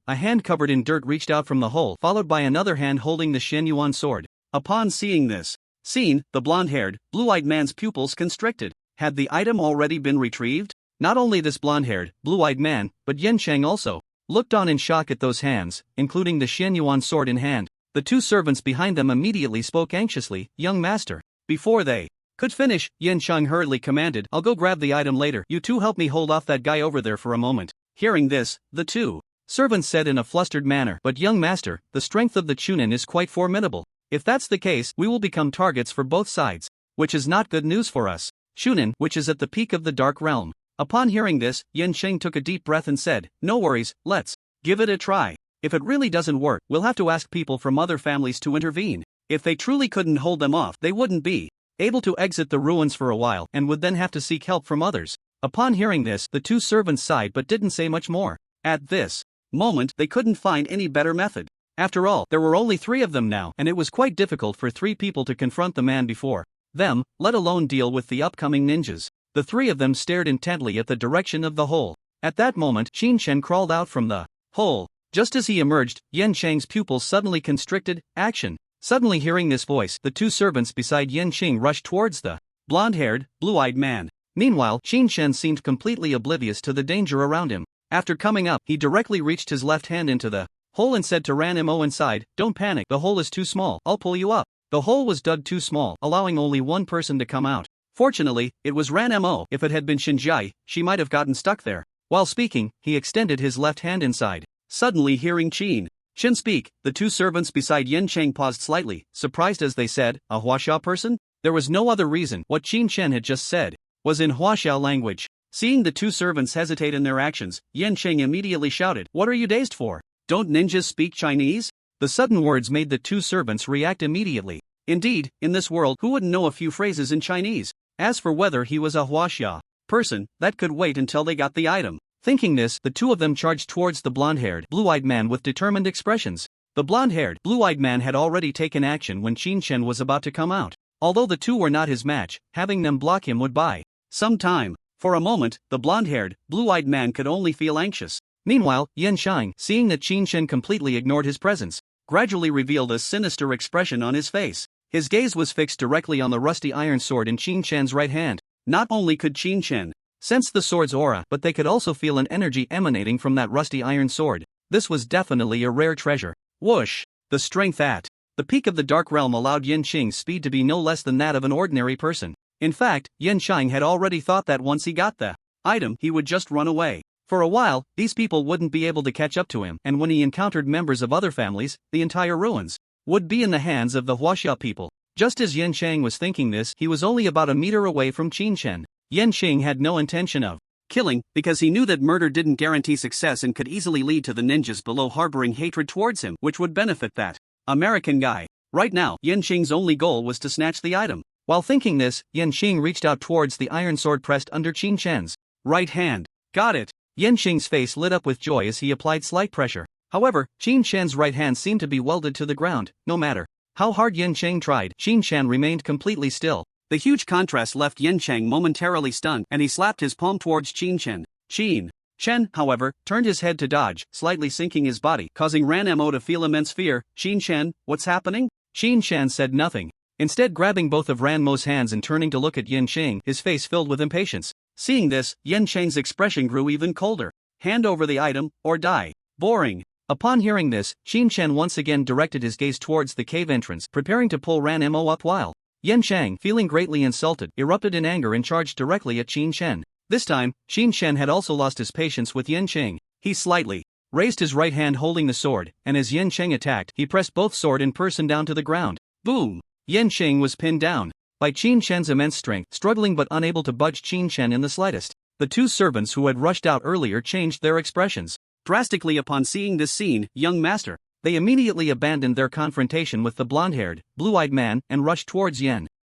a hand covered in dirt reached out from the hole, followed by another hand holding the Shenyuan sword. Upon seeing this scene, the blonde-haired, blue-eyed man's pupils constricted. Had the item already been retrieved? Not only this blonde-haired, blue-eyed man, but Tianqing also looked on in shock at those hands, including the Shenyuan sword in hand. The two servants behind them immediately spoke anxiously, "Young master." Before they could finish, Tianqing hurriedly commanded, "I'll go grab the item later. You two help me hold off that guy over there for a moment." Hearing this, the two servants said in a flustered manner, "But young master, the strength of the Chunin is quite formidable. If that's the case, we will become targets for both sides, which is not good news for us. Chunin, which is at the peak of the dark realm." Upon hearing this, Tianqing took a deep breath and said, "No worries, let's give it a try. If it really doesn't work, we'll have to ask people from other families to intervene. If they truly couldn't hold them off, they wouldn't be able to exit the ruins for a while and would then have to seek help from others." Upon hearing this, the two servants sighed but didn't say much more. At this moment, they couldn't find any better method. After all, there were only 3 of them now, and it was quite difficult for 3 people to confront the man before them, let alone deal with the upcoming ninjas. The 3 of them stared intently at the direction of the hole. At that moment, Chen crawled out from the hole. Just as he emerged, Chang's pupils suddenly constricted. Action! Suddenly hearing this voice, the 2 servants beside Chang rushed towards the blonde-haired, blue-eyed man. Meanwhile, Chen seemed completely oblivious to the danger around him. After coming up, he directly reached his left hand into the hole and said to Ranmo inside, "Don't panic, the hole is too small, I'll pull you up." The hole was dug too small, allowing only one person to come out. Fortunately, it was Ranmo. If it had been Xinjia, she might have gotten stuck there. While speaking, he extended his left hand inside. Suddenly hearing Chen speak, the 2 servants beside Chang paused slightly, surprised as they said, "A Huaxia person?" There was no other reason. What Chen had just said was in Huaxia language. Seeing the 2 servants hesitate in their actions, Chang immediately shouted, "What are you dazed for? Don't ninjas speak Chinese?" The sudden words made the 2 servants react immediately. Indeed, in this world, who wouldn't know a few phrases in Chinese? As for whether he was a Huaxia person, that could wait until they got the item. Thinking this, the 2 of them charged towards the blonde-haired, blue-eyed man with determined expressions. The blonde-haired, blue-eyed man had already taken action when Chen was about to come out. Although the 2 were not his match, having them block him would buy some time. For a moment, the blonde-haired, blue-eyed man could only feel anxious. Meanwhile, Xiao, seeing that Chen completely ignored his presence, gradually revealed a sinister expression on his face. His gaze was fixed directly on the rusty iron sword in Chen's right hand. Not only could Chen sense the sword's aura, but they could also feel an energy emanating from that rusty iron sword. This was definitely a rare treasure. Whoosh! The strength at the peak of the Dark Realm allowed Chang's speed to be no less than that of an ordinary person. In fact, Chang had already thought that once he got the item, he would just run away. For a while, these people wouldn't be able to catch up to him, and when he encountered members of other families, the entire ruins would be in the hands of the Huaxia people. Just as Chang was thinking this, he was only about a meter away from Chen. Chang had no intention of killing, because he knew that murder didn't guarantee success and could easily lead to the ninjas below harboring hatred towards him, which would benefit that American guy. Right now, Chang's only goal was to snatch the item. While thinking this, Chang reached out towards the iron sword pressed under Chen's right hand. Got it! Chang's face lit up with joy as he applied slight pressure. However, Chen's right hand seemed to be welded to the ground. No matter how hard Chang tried, Chen remained completely still. The huge contrast left Chang momentarily stunned, and he slapped his palm towards Chen. Chen, however, turned his head to dodge, slightly sinking his body, causing Ranmo to feel immense fear. Chen, what's happening? Chen said nothing. Instead, grabbing both of Ranmo's hands and turning to look at Chang, his face filled with impatience. Seeing this, Chang's expression grew even colder. Hand over the item, or die. Boring. Upon hearing this, Chen once again directed his gaze towards the cave entrance, preparing to pull Ranmo up while Chang, feeling greatly insulted, erupted in anger and charged directly at Chen. This time, Chen had also lost his patience with Chang. He slightly raised his right hand holding the sword, and as Chang attacked, he pressed both sword in person down to the ground. Boom! Chang was pinned down by Chen's immense strength, struggling but unable to budge Chen in the slightest. The 2 servants who had rushed out earlier changed their expressions drastically upon seeing this scene. Young master. They immediately abandoned their confrontation with the blonde-haired, blue-eyed man and rushed towards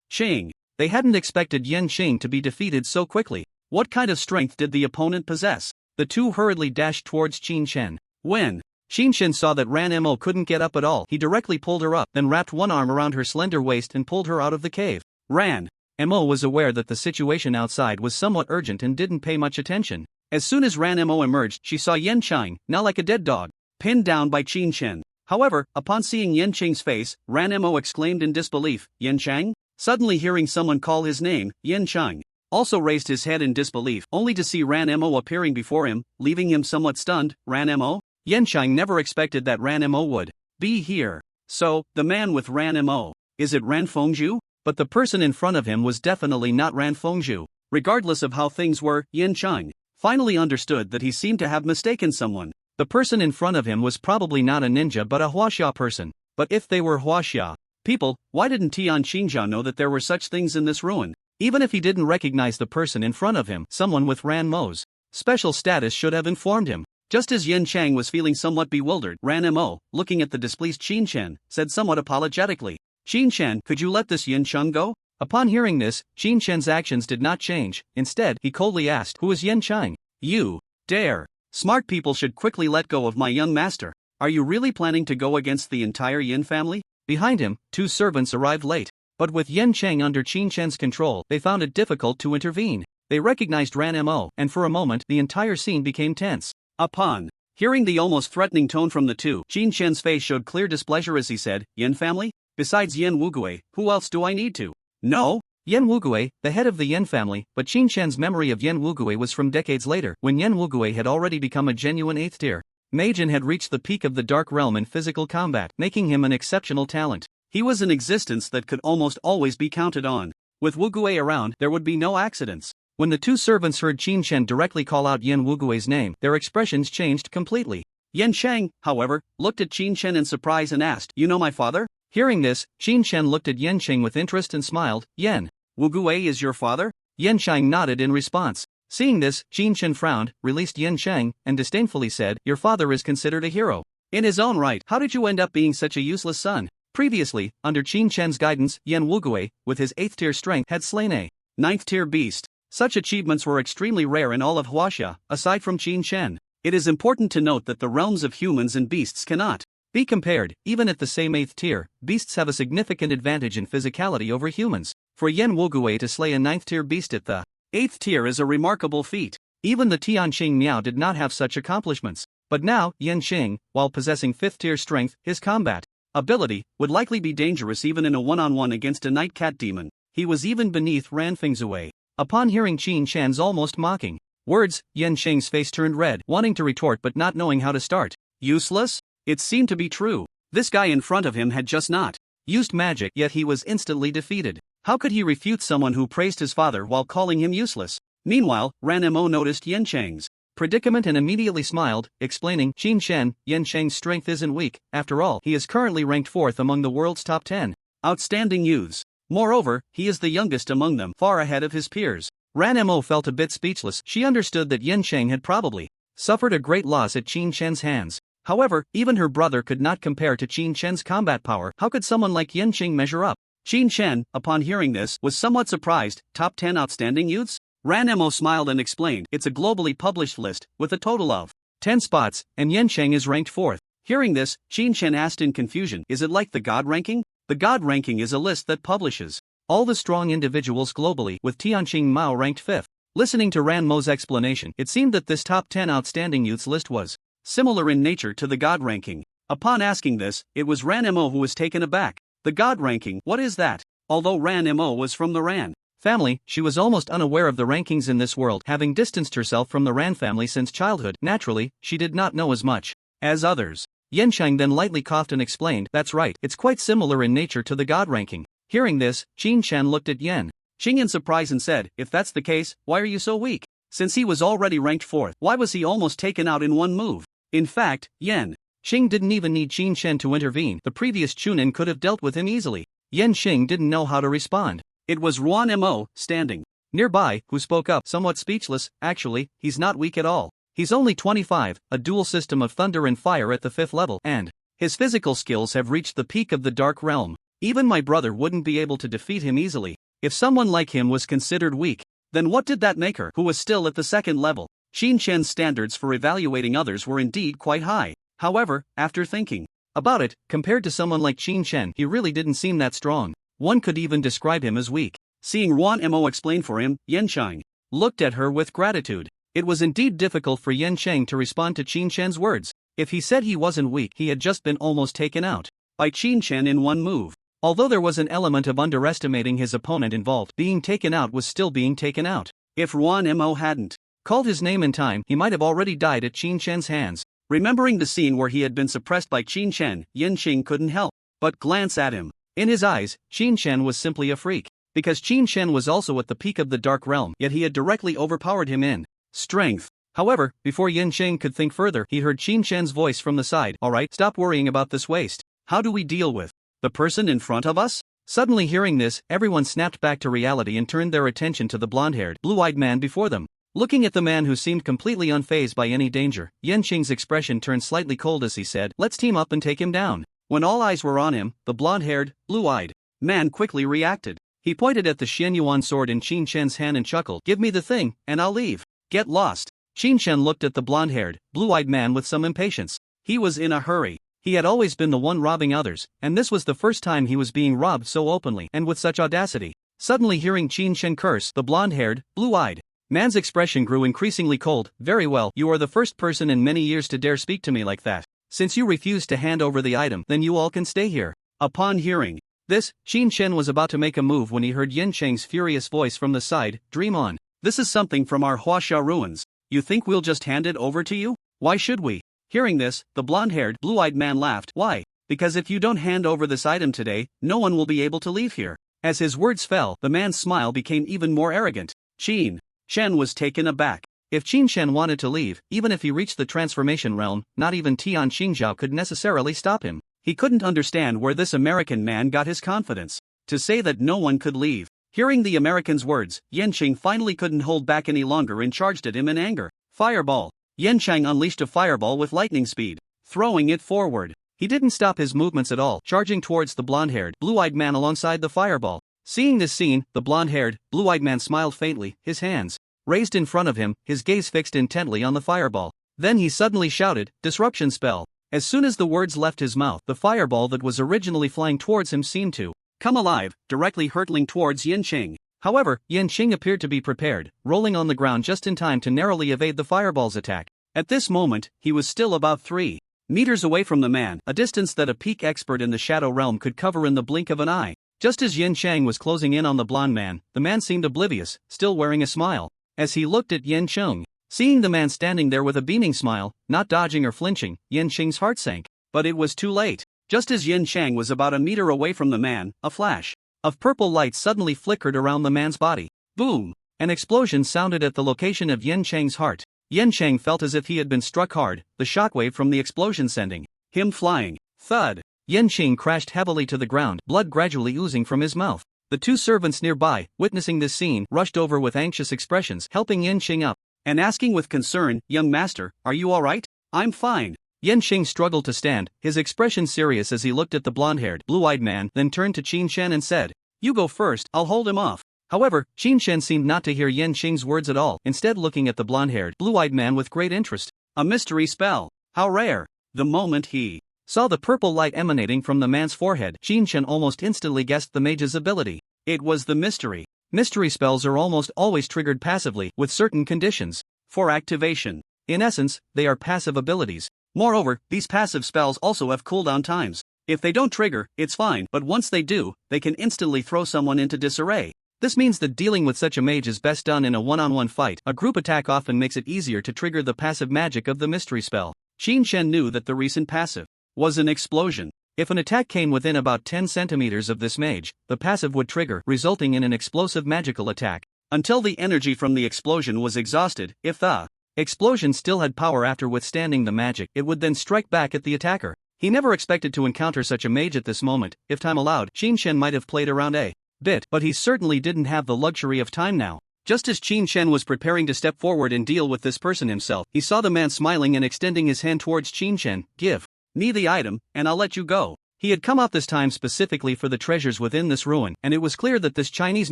Chang. They hadn't expected Chang to be defeated so quickly. What kind of strength did the opponent possess? The 2 hurriedly dashed towards Chen. When Chen saw that Ranmo couldn't get up at all, he directly pulled her up, then wrapped one arm around her slender waist and pulled her out of the cave. Ranmo was aware that the situation outside was somewhat urgent and didn't pay much attention. As soon as Ranmo emerged, she saw Chang, now like a dead dog, pinned down by Chen. However, upon seeing Chang's face, Ranmo exclaimed in disbelief, "Chang?" Suddenly hearing someone call his name, Chang also raised his head in disbelief, only to see Ranmo appearing before him, leaving him somewhat stunned. Ranmo? Chang never expected that Ranmo would be here. So, the man with Ranmo, is it Ran Fengzhu? But the person in front of him was definitely not Ran Fengzhu. Regardless of how things were, Chang finally understood that he seemed to have mistaken someone. The person in front of him was probably not a ninja but a Huaxia person. But if they were Huaxia people, why didn't Tian Shingha know that there were such things in this ruin? Even if he didn't recognize the person in front of him, someone with Ranmo's special status should have informed him. Just as Chang was feeling somewhat bewildered, Ranmo, looking at the displeased Chen, said somewhat apologetically, "Chen, could you let this Chang go? Upon hearing this, Qin Shen's actions did not change. Instead, he coldly asked, "Who is Tianqing?" You dare. Smart people should quickly let go of my young master. Are you really planning to go against the entire Yin family? Behind him, 2 servants arrived late. But with Tianqing under Qin Shen's control, they found it difficult to intervene. They recognized Ranmo, and for a moment, the entire scene became tense. Upon hearing the almost threatening tone from the two, Qin Shen's face showed clear displeasure as he said, "Yin family? Besides Yin Wugui, who else do I need to know?" Yen Wugui, the head of the Yen family, but Qin Shen's memory of Yen Wugui was from decades later, when Yen Wugui had already become a genuine 8th tier mage and had reached the peak of the Dark Realm in physical combat, making him an exceptional talent. He was an existence that could almost always be counted on. With Wugui around, there would be no accidents. When the 2 servants heard Qin Shen directly call out Yen Wugui's name, their expressions changed completely. Yen Sheng, however, looked at Qin Shen in surprise and asked, "You know my father?" Hearing this, Qin Shen looked at Yen Sheng with interest and smiled. "Yen Wugui is your father?" Yen Sheng nodded in response. Seeing this, Qin Shen frowned, released Yen Sheng, and disdainfully said, "Your father is considered a hero. In his own right, how did you end up being such a useless son?" Previously, under Qin Shen's guidance, Yen Wugui, with his 8th tier strength, had slain a 9th tier beast. Such achievements were extremely rare in all of Huaxia, aside from Qin Shen. It is important to note that the realms of humans and beasts cannot be compared. Even at the same 8th tier, beasts have a significant advantage in physicality over humans. For Yen Wugui to slay a 9th tier beast at the 8th tier is a remarkable feat. Even the Tianqing Miao did not have such accomplishments. But now, Yen Xing, while possessing 5th tier strength, his combat ability would likely be dangerous even in a one-on-one against a night cat demon. He was even beneath Ran Fengzue. Upon hearing Qin Shen's almost mocking words, Yen Xing's face turned red, wanting to retort but not knowing how to start. Useless? It seemed to be true. This guy in front of him had just not used magic, yet he was instantly defeated. How could he refute someone who praised his father while calling him useless? Meanwhile, Ranmo noticed Yen Sheng's predicament and immediately smiled, explaining, "Qin Shen, Yen Sheng's strength isn't weak. After all, he is currently ranked 4th among the world's top 10 outstanding youths. Moreover, he is the youngest among them, far ahead of his peers." Ranmo felt a bit speechless. She understood that Yen Sheng had probably suffered a great loss at Qin Shen's hands. However, even her brother could not compare to Qin Shen's combat power. How could someone like Yen Sheng measure up? Qin Shen, upon hearing this, was somewhat surprised. Top 10 outstanding youths? Ranmo smiled and explained, "It's a globally published list, with a total of 10 spots, and Yen Sheng is ranked 4th. Hearing this, Qin Shen asked in confusion, "Is it like the God ranking?" The God ranking is a list that publishes all the strong individuals globally, with Tianqing Mao ranked 5th. Listening to Ranmo's explanation, it seemed that this top 10 outstanding youths list was similar in nature to the God ranking. Upon asking this, it was Ranmo who was taken aback. The God ranking, what is that? Although Ranmo was from the Ran family, she was almost unaware of the rankings in this world, having distanced herself from the Ran family since childhood. Naturally, she did not know as much as others. Yen Sheng then lightly coughed and explained, "That's right, it's quite similar in nature to the God ranking." Hearing this, Qin Shen looked at Yen Xing in surprise and said, "If that's the case, why are you so weak?" Since he was already ranked 4th, why was he almost taken out in one move? In fact, Yen Xing didn't even need Qin Shen to intervene. The previous Chunin could have dealt with him easily. Yen Xing didn't know how to respond. It was Ranmo, standing nearby, who spoke up, somewhat speechless. "Actually, he's not weak at all. He's only 25, a dual system of thunder and fire at the 5th level, and his physical skills have reached the peak of the Dark Realm. Even my brother wouldn't be able to defeat him easily. If someone like him was considered weak, then what did that make her, who was still at the 2nd level?" Qin Shen's standards for evaluating others were indeed quite high. However, after thinking about it, compared to someone like Qin Shen, he really didn't seem that strong. One could even describe him as weak. Seeing Ranmo explain for him, Yen Sheng looked at her with gratitude. It was indeed difficult for Yen Sheng to respond to Qin Shen's words. If he said he wasn't weak, he had just been almost taken out by Qin Shen in one move. Although there was an element of underestimating his opponent involved, being taken out was still being taken out. If Ranmo hadn't called his name in time, he might have already died at Qin Shen's hands. Remembering the scene where he had been suppressed by Qin Shen, Yen Xing couldn't help but glance at him. In his eyes, Qin Shen was simply a freak. Because Qin Shen was also at the peak of the Dark Realm, yet he had directly overpowered him in strength. However, before Yen Xing could think further, he heard Qin Shen's voice from the side. "Alright, stop worrying about this waste. How do we deal with the person in front of us?" Suddenly hearing this, everyone snapped back to reality and turned their attention to the blonde-haired, blue-eyed man before them. Looking at the man who seemed completely unfazed by any danger, Yen Xing's expression turned slightly cold as he said, "Let's team up and take him down." When all eyes were on him, the blonde-haired, blue-eyed man quickly reacted. He pointed at the Xianyuan sword in Qin Shen's hand and chuckled, "Give me the thing, and I'll leave. Get lost." Qin Shen looked at the blonde-haired, blue-eyed man with some impatience. He was in a hurry. He had always been the one robbing others, and this was the first time he was being robbed so openly and with such audacity. Suddenly hearing Qin Shen curse, the blonde-haired, blue-eyed man's expression grew increasingly cold. "Very well, you are the first person in many years to dare speak to me like that. Since you refuse to hand over the item, then you all can stay here." Upon hearing this, Qin Shen was about to make a move when he heard Yin Cheng's furious voice from the side, "Dream on. This is something from our Huaxia ruins. You think we'll just hand it over to you? Why should we?" Hearing this, the blonde-haired, blue-eyed man laughed. "Why? Because if you don't hand over this item today, no one will be able to leave here." As his words fell, the man's smile became even more arrogant. Qin Shen was taken aback. If Qin Shen wanted to leave, even if he reached the transformation realm, not even Tian Shingha could necessarily stop him. He couldn't understand where this American man got his confidence to say that no one could leave. Hearing the American's words, Yanqing finally couldn't hold back any longer and charged at him in anger. Fireball! Yanqing unleashed a fireball with lightning speed, throwing it forward. He didn't stop his movements at all, charging towards the blonde-haired, blue-eyed man alongside the fireball. Seeing this scene, the blonde-haired, blue-eyed man smiled faintly, his hands raised in front of him, his gaze fixed intently on the fireball. Then he suddenly shouted, "Disruption spell." As soon as the words left his mouth, the fireball that was originally flying towards him seemed to come alive, directly hurtling towards Yanqing. However, Yanqing appeared to be prepared, rolling on the ground just in time to narrowly evade the fireball's attack. At this moment, he was still about 3 meters away from the man, a distance that a peak expert in the shadow realm could cover in the blink of an eye. Just as Yanqing was closing in on the blonde man, the man seemed oblivious, still wearing a smile. As he looked at Yanqing, seeing the man standing there with a beaming smile, not dodging or flinching, Yanqing's heart sank. But it was too late. Just as Yanqing was about a meter away from the man, a flash of purple light suddenly flickered around the man's body. Boom! An explosion sounded at the location of Yanqing's heart. Yanqing felt as if he had been struck hard, the shockwave from the explosion sending him flying. Thud! Yanqing crashed heavily to the ground, blood gradually oozing from his mouth. The 2 servants nearby, witnessing this scene, rushed over with anxious expressions, helping Yanqing up and asking with concern, "Young master, are you alright?" "I'm fine." Yanqing struggled to stand, his expression serious as he looked at the blonde-haired, blue-eyed man, then turned to Qin Shen and said, "You go first, I'll hold him off." However, Qin Shen seemed not to hear Yanqing's words at all, instead looking at the blonde-haired, blue-eyed man with great interest. A mystery spell. How rare. The moment he saw the purple light emanating from the man's forehead, Qin Shen almost instantly guessed the mage's ability. It was the mystery. Mystery spells are almost always triggered passively, with certain conditions for activation. In essence, they are passive abilities. Moreover, these passive spells also have cooldown times. If they don't trigger, it's fine, but once they do, they can instantly throw someone into disarray. This means that dealing with such a mage is best done in a one-on-one fight. A group attack often makes it easier to trigger the passive magic of the mystery spell. Qin Shen knew that the recent passive was an explosion. If an attack came within about 10 centimeters of this mage, the passive would trigger, resulting in an explosive magical attack. Until the energy from the explosion was exhausted, if the explosion still had power after withstanding the magic, it would then strike back at the attacker. He never expected to encounter such a mage at this moment. If time allowed, Qin Shen might have played around a bit, but he certainly didn't have the luxury of time now. Just as Qin Shen was preparing to step forward and deal with this person himself, he saw the man smiling and extending his hand towards Qin Shen. "Give me the item, and I'll let you go." He had come out this time specifically for the treasures within this ruin, and it was clear that this Chinese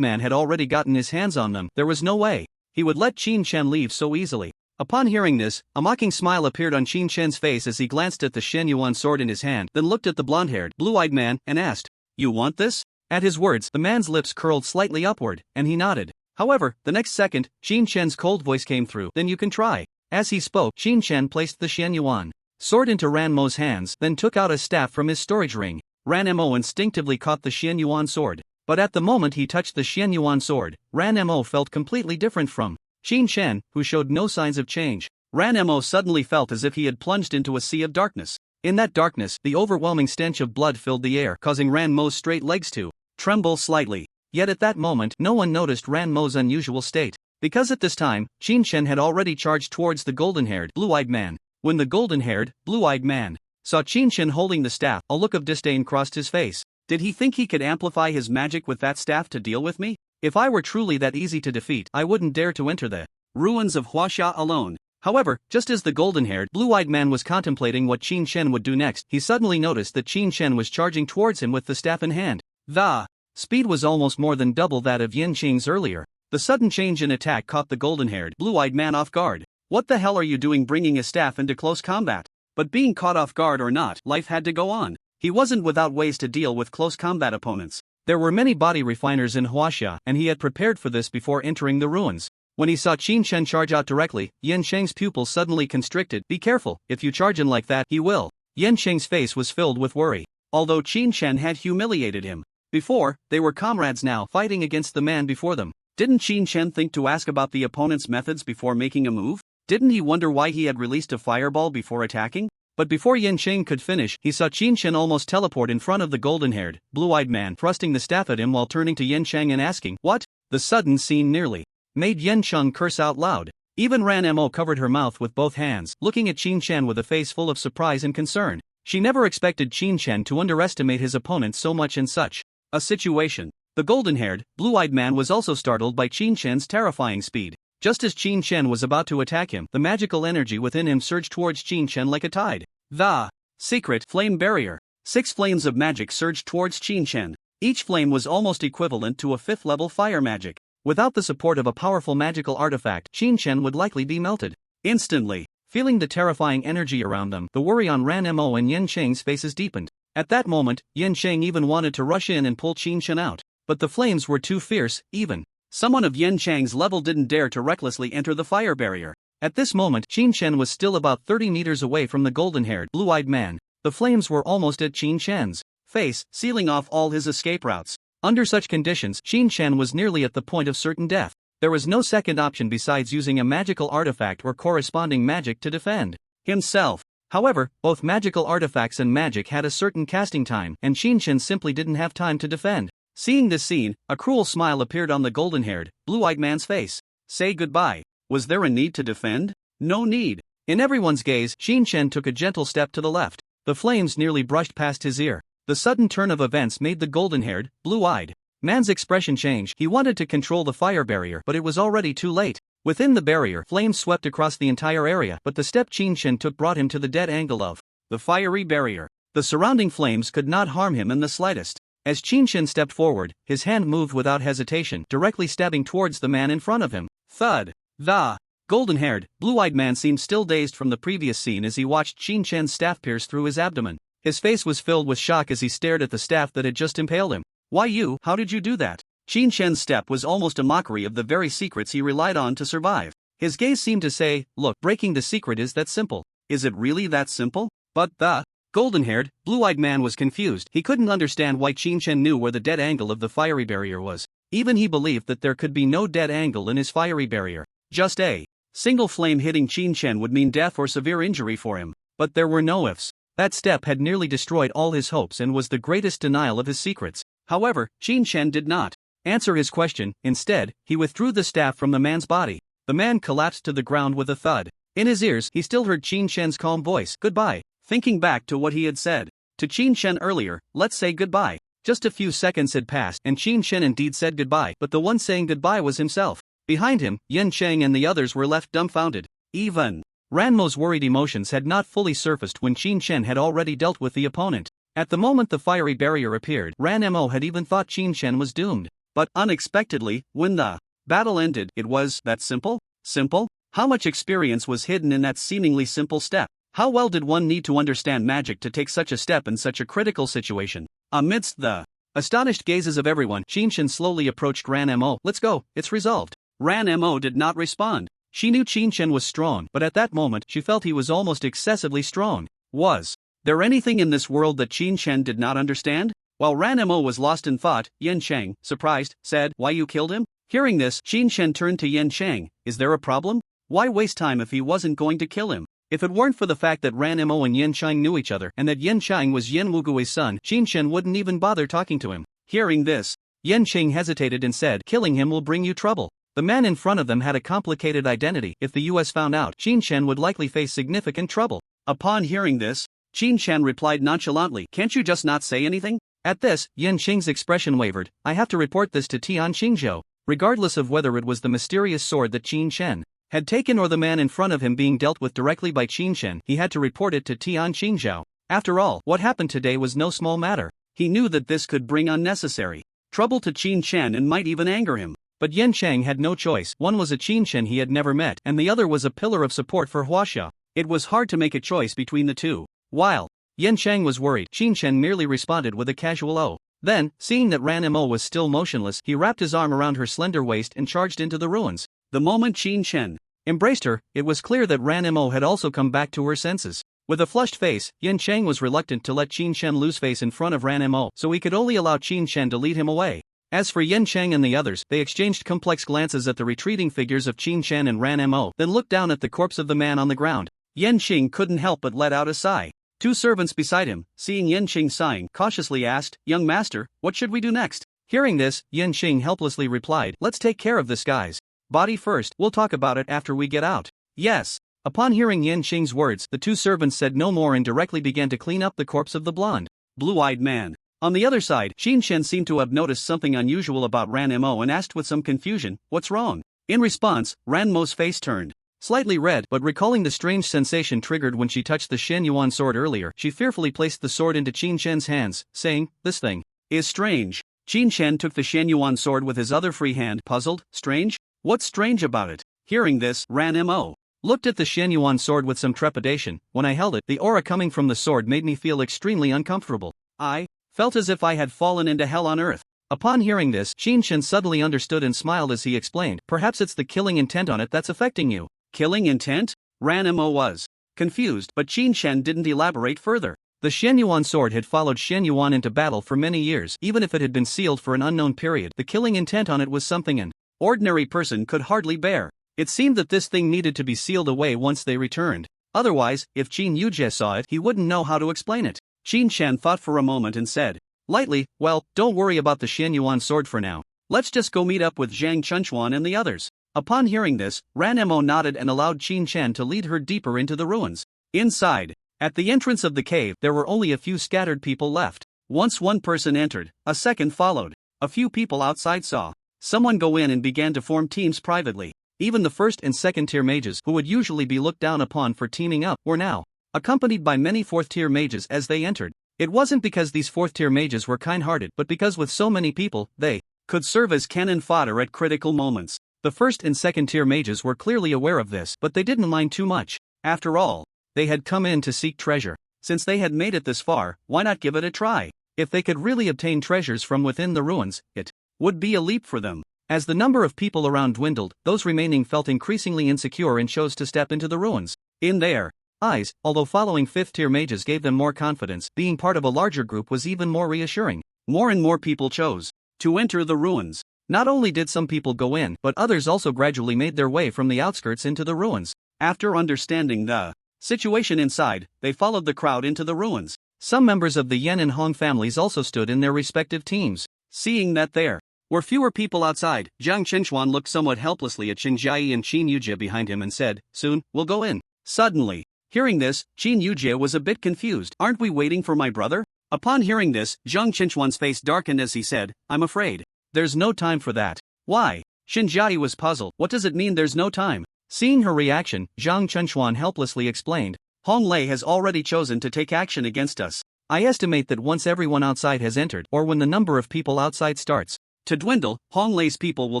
man had already gotten his hands on them. There was no way he would let Qin Shen leave so easily. Upon hearing this, a mocking smile appeared on Qin Shen's face as he glanced at the Shenyuan sword in his hand, then looked at the blonde-haired, blue-eyed man, and asked, "You want this?" At his words, the man's lips curled slightly upward, and he nodded. However, the next second, Qin Shen's cold voice came through, "Then you can try." As he spoke, Qin Shen placed the Shenyuan sword into Ranmo's hands, then took out a staff from his storage ring. Ranmo instinctively caught the Shenyuan sword, but at the moment he touched the Shenyuan sword, Ranmo felt completely different from Qin Shen, who showed no signs of change. Ranmo suddenly felt as if he had plunged into a sea of darkness. In that darkness, the overwhelming stench of blood filled the air, causing Ranmo's straight legs to tremble slightly. Yet at that moment, no one noticed Ranmo's unusual state, because at this time, Qin Shen had already charged towards the golden-haired, blue-eyed man. When the golden-haired, blue-eyed man saw Qin Shen holding the staff, a look of disdain crossed his face. Did he think he could amplify his magic with that staff to deal with me? If I were truly that easy to defeat, I wouldn't dare to enter the ruins of Huaxia alone. However, just as the golden-haired, blue-eyed man was contemplating what Qin Shen would do next, he suddenly noticed that Qin Shen was charging towards him with the staff in hand. The speed was almost more than double that of Tianqing's earlier. The sudden change in attack caught the golden-haired, blue-eyed man off guard. What the hell are you doing bringing a staff into close combat? But being caught off guard or not, life had to go on. He wasn't without ways to deal with close combat opponents. There were many body refiners in Huaxia, and he had prepared for this before entering the ruins. When he saw Qin Chen charge out directly, Yansheng's pupils suddenly constricted. Be careful, if you charge him like that, he will. Yansheng's face was filled with worry. Although Qin Chen had humiliated him before, they were comrades now, fighting against the man before them. Didn't Qin Chen think to ask about the opponent's methods before making a move? Didn't he wonder why he had released a fireball before attacking? But before Yansheng could finish, he saw Qin Chen almost teleport in front of the golden-haired, blue-eyed man, thrusting the staff at him while turning to Yansheng and asking, "What?" The sudden scene nearly made Yansheng curse out loud. Even Ranmo covered her mouth with both hands, looking at Qin Chen with a face full of surprise and concern. She never expected Qin Chen to underestimate his opponent so much in such a situation. The golden-haired, blue-eyed man was also startled by Qin Chen's terrifying speed. Just as Qin Chen was about to attack him, the magical energy within him surged towards Qin Chen like a tide. The secret flame barrier. 6 flames of magic surged towards Qin Chen. Each flame was almost equivalent to a 5th-level fire magic. Without the support of a powerful magical artifact, Qin Chen would likely be melted instantly. Feeling the terrifying energy around them, the worry on Ranmo and Yansheng's faces deepened. At that moment, Yansheng even wanted to rush in and pull Qin Chen out. But the flames were too fierce, even someone of Yansheng's level didn't dare to recklessly enter the fire barrier. At this moment, Qin Chen was still about 30 meters away from the golden-haired, blue-eyed man. The flames were almost at Qin Chen's face, sealing off all his escape routes. Under such conditions, Qin Chen was nearly at the point of certain death. There was no second option besides using a magical artifact or corresponding magic to defend himself. However, both magical artifacts and magic had a certain casting time, and Qin Chen simply didn't have time to defend. Seeing this scene, a cruel smile appeared on the golden-haired, blue-eyed man's face. Say goodbye. Was there a need to defend? No need. In everyone's gaze, Qin Chen took a gentle step to the left. The flames nearly brushed past his ear. The sudden turn of events made the golden-haired, blue-eyed man's expression change. He wanted to control the fire barrier, but it was already too late. Within the barrier, flames swept across the entire area, but the step Qin Chen took brought him to the dead angle of the fiery barrier. The surrounding flames could not harm him in the slightest. As Qin Chen stepped forward, his hand moved without hesitation, directly stabbing towards the man in front of him. Thud. The golden-haired, blue-eyed man seemed still dazed from the previous scene as he watched Qin Chen's staff pierce through his abdomen. His face was filled with shock as he stared at the staff that had just impaled him. Why you? How did you do that? Qin Chen's step was almost a mockery of the very secrets he relied on to survive. His gaze seemed to say, look, breaking the secret is that simple. Is it really that simple? But the golden-haired, blue-eyed man was confused. He couldn't understand why Qin Chen knew where the dead angle of the fiery barrier was. Even he believed that there could be no dead angle in his fiery barrier. Just a single flame hitting Qin Chen would mean death or severe injury for him. But there were no ifs. That step had nearly destroyed all his hopes and was the greatest denial of his secrets. However, Qin Chen did not answer his question. Instead, he withdrew the staff from the man's body. The man collapsed to the ground with a thud. In his ears, he still heard Qin Chen's calm voice, goodbye. Thinking back to what he had said to Qin Chen earlier, let's say goodbye. Just a few seconds had passed and Qin Chen indeed said goodbye, but the one saying goodbye was himself. Behind him, Yansheng and the others were left dumbfounded. Even Ranmo's worried emotions had not fully surfaced when Qin Chen had already dealt with the opponent. At the moment the fiery barrier appeared, Ranmo had even thought Qin Chen was doomed. But unexpectedly, when the battle ended, it was that simple? Simple? How much experience was hidden in that seemingly simple step? How well did one need to understand magic to take such a step in such a critical situation? Amidst the astonished gazes of everyone, Qin Chen slowly approached Ranmo. Let's go, it's resolved. Ranmo did not respond. She knew Qin Chen was strong, but at that moment she felt he was almost excessively strong. Was there anything in this world that Qin Chen did not understand? While Ranmo was lost in thought, Yansheng, surprised, said, why you killed him? Hearing this, Qin Chen turned to Yansheng. Is there a problem? Why waste time if he wasn't going to kill him? If it weren't for the fact that Ranmo and Yansheng knew each other and that Yansheng was Yan Wugui's son, Qin Chen wouldn't even bother talking to him. Hearing this, Yansheng hesitated and said, killing him will bring you trouble. The man in front of them had a complicated identity. If the US found out, Qin Chen would likely face significant trouble. Upon hearing this, Qin Chen replied nonchalantly, can't you just not say anything? At this, Yansheng's expression wavered. I have to report this to Tian Shingha. Regardless of whether it was the mysterious sword that Qin Chen had taken or the man in front of him being dealt with directly by Qin Chen, he had to report it to Tian Shingha. After all, what happened today was no small matter. He knew that this could bring unnecessary trouble to Qin Chen and might even anger him. But Yan Chang had no choice. One was a Qin Chen he had never met, and the other was a pillar of support for Huaxia. It was hard to make a choice between the two. While Yan Chang was worried, Qin Chen merely responded with a casual "oh." Then, seeing that Ranmo was still motionless, he wrapped his arm around her slender waist and charged into the ruins. The moment Qin Chen embraced her, it was clear that Ranmo had also come back to her senses. With a flushed face, Yan Chang was reluctant to let Qin Chen lose face in front of Ranmo, so he could only allow Qin Chen to lead him away. As for Yan Chang and the others, they exchanged complex glances at the retreating figures of Qin Chen and Ranmo, then looked down at the corpse of the man on the ground. Yan Qing couldn't help but let out a sigh. Two servants beside him, seeing Yan Qing sighing, cautiously asked, "Young master, what should we do next?" Hearing this, Yan Qing helplessly replied, "Let's take care of this guy's body first, we'll talk about it after we get out." "Yes." Upon hearing Yan Qing's words, the two servants said no more and directly began to clean up the corpse of the blonde, blue-eyed man. On the other side, Qin Chen seemed to have noticed something unusual about Ranmo and asked with some confusion, "What's wrong?" In response, Ranmo's face turned slightly red, but recalling the strange sensation triggered when she touched the Shen Yuan sword earlier, she fearfully placed the sword into Qin Chen's hands, saying, "This thing is strange." Qin Chen took the Shen Yuan sword with his other free hand, puzzled. "Strange? What's strange about it?" Hearing this, Ranmo looked at the Shen Yuan sword with some trepidation. "When I held it, the aura coming from the sword made me feel extremely uncomfortable. I felt as if I had fallen into hell on earth." Upon hearing this, Qin Chen suddenly understood and smiled as he explained, "Perhaps it's the killing intent on it that's affecting you." Killing intent? Ranmo was confused, but Qin Chen didn't elaborate further. The Shen Yuan sword had followed Shen Yuan into battle for many years. Even if it had been sealed for an unknown period, the killing intent on it was something an ordinary person could hardly bear. It seemed that this thing needed to be sealed away once they returned. Otherwise, if Qin Yujie saw it, he wouldn't know how to explain it. Qin Chen thought for a moment and said lightly, "Well, don't worry about the Shen Yuan sword for now. Let's just go meet up with Zhang Chunchuan and the others." Upon hearing this, Ranmo nodded and allowed Qin Chen to lead her deeper into the ruins. Inside, at the entrance of the cave, there were only a few scattered people left. Once one person entered, a second followed. A few people outside saw someone go in and began to form teams privately. Even the first and second tier mages, who would usually be looked down upon for teaming up, were now accompanied by many fourth tier mages as they entered. It wasn't because these fourth tier mages were kind-hearted, but because with so many people, they could serve as cannon fodder at critical moments. The first and second tier mages were clearly aware of this, but they didn't mind too much. After all, they had come in to seek treasure. Since they had made it this far, why not give it a try? If they could really obtain treasures from within the ruins, it would be a leap for them. As the number of people around dwindled, those remaining felt increasingly insecure and chose to step into the ruins. In their eyes, although following fifth tier mages gave them more confidence, being part of a larger group was even more reassuring. More and more people chose to enter the ruins. Not only did some people go in, but others also gradually made their way from the outskirts into the ruins. After understanding the situation inside, they followed the crowd into the ruins. Some members of the Yan and Hong families also stood in their respective teams. Seeing that there were fewer people outside, Zhang Chenchuan looked somewhat helplessly at Qin Jiayi and Qin Yujie behind him and said, "Soon, we'll go in." Suddenly, hearing this, Qin Yujie was a bit confused. "Aren't we waiting for my brother?" Upon hearing this, Zhang Chenchuan's face darkened as he said, "I'm afraid there's no time for that." "Why?" Qin Jiayi was puzzled. "What does it mean there's no time?" Seeing her reaction, Zhang Chenchuan helplessly explained, "Hong Lei has already chosen to take action against us. I estimate that once everyone outside has entered, or when the number of people outside starts to dwindle, Hong Lei's people will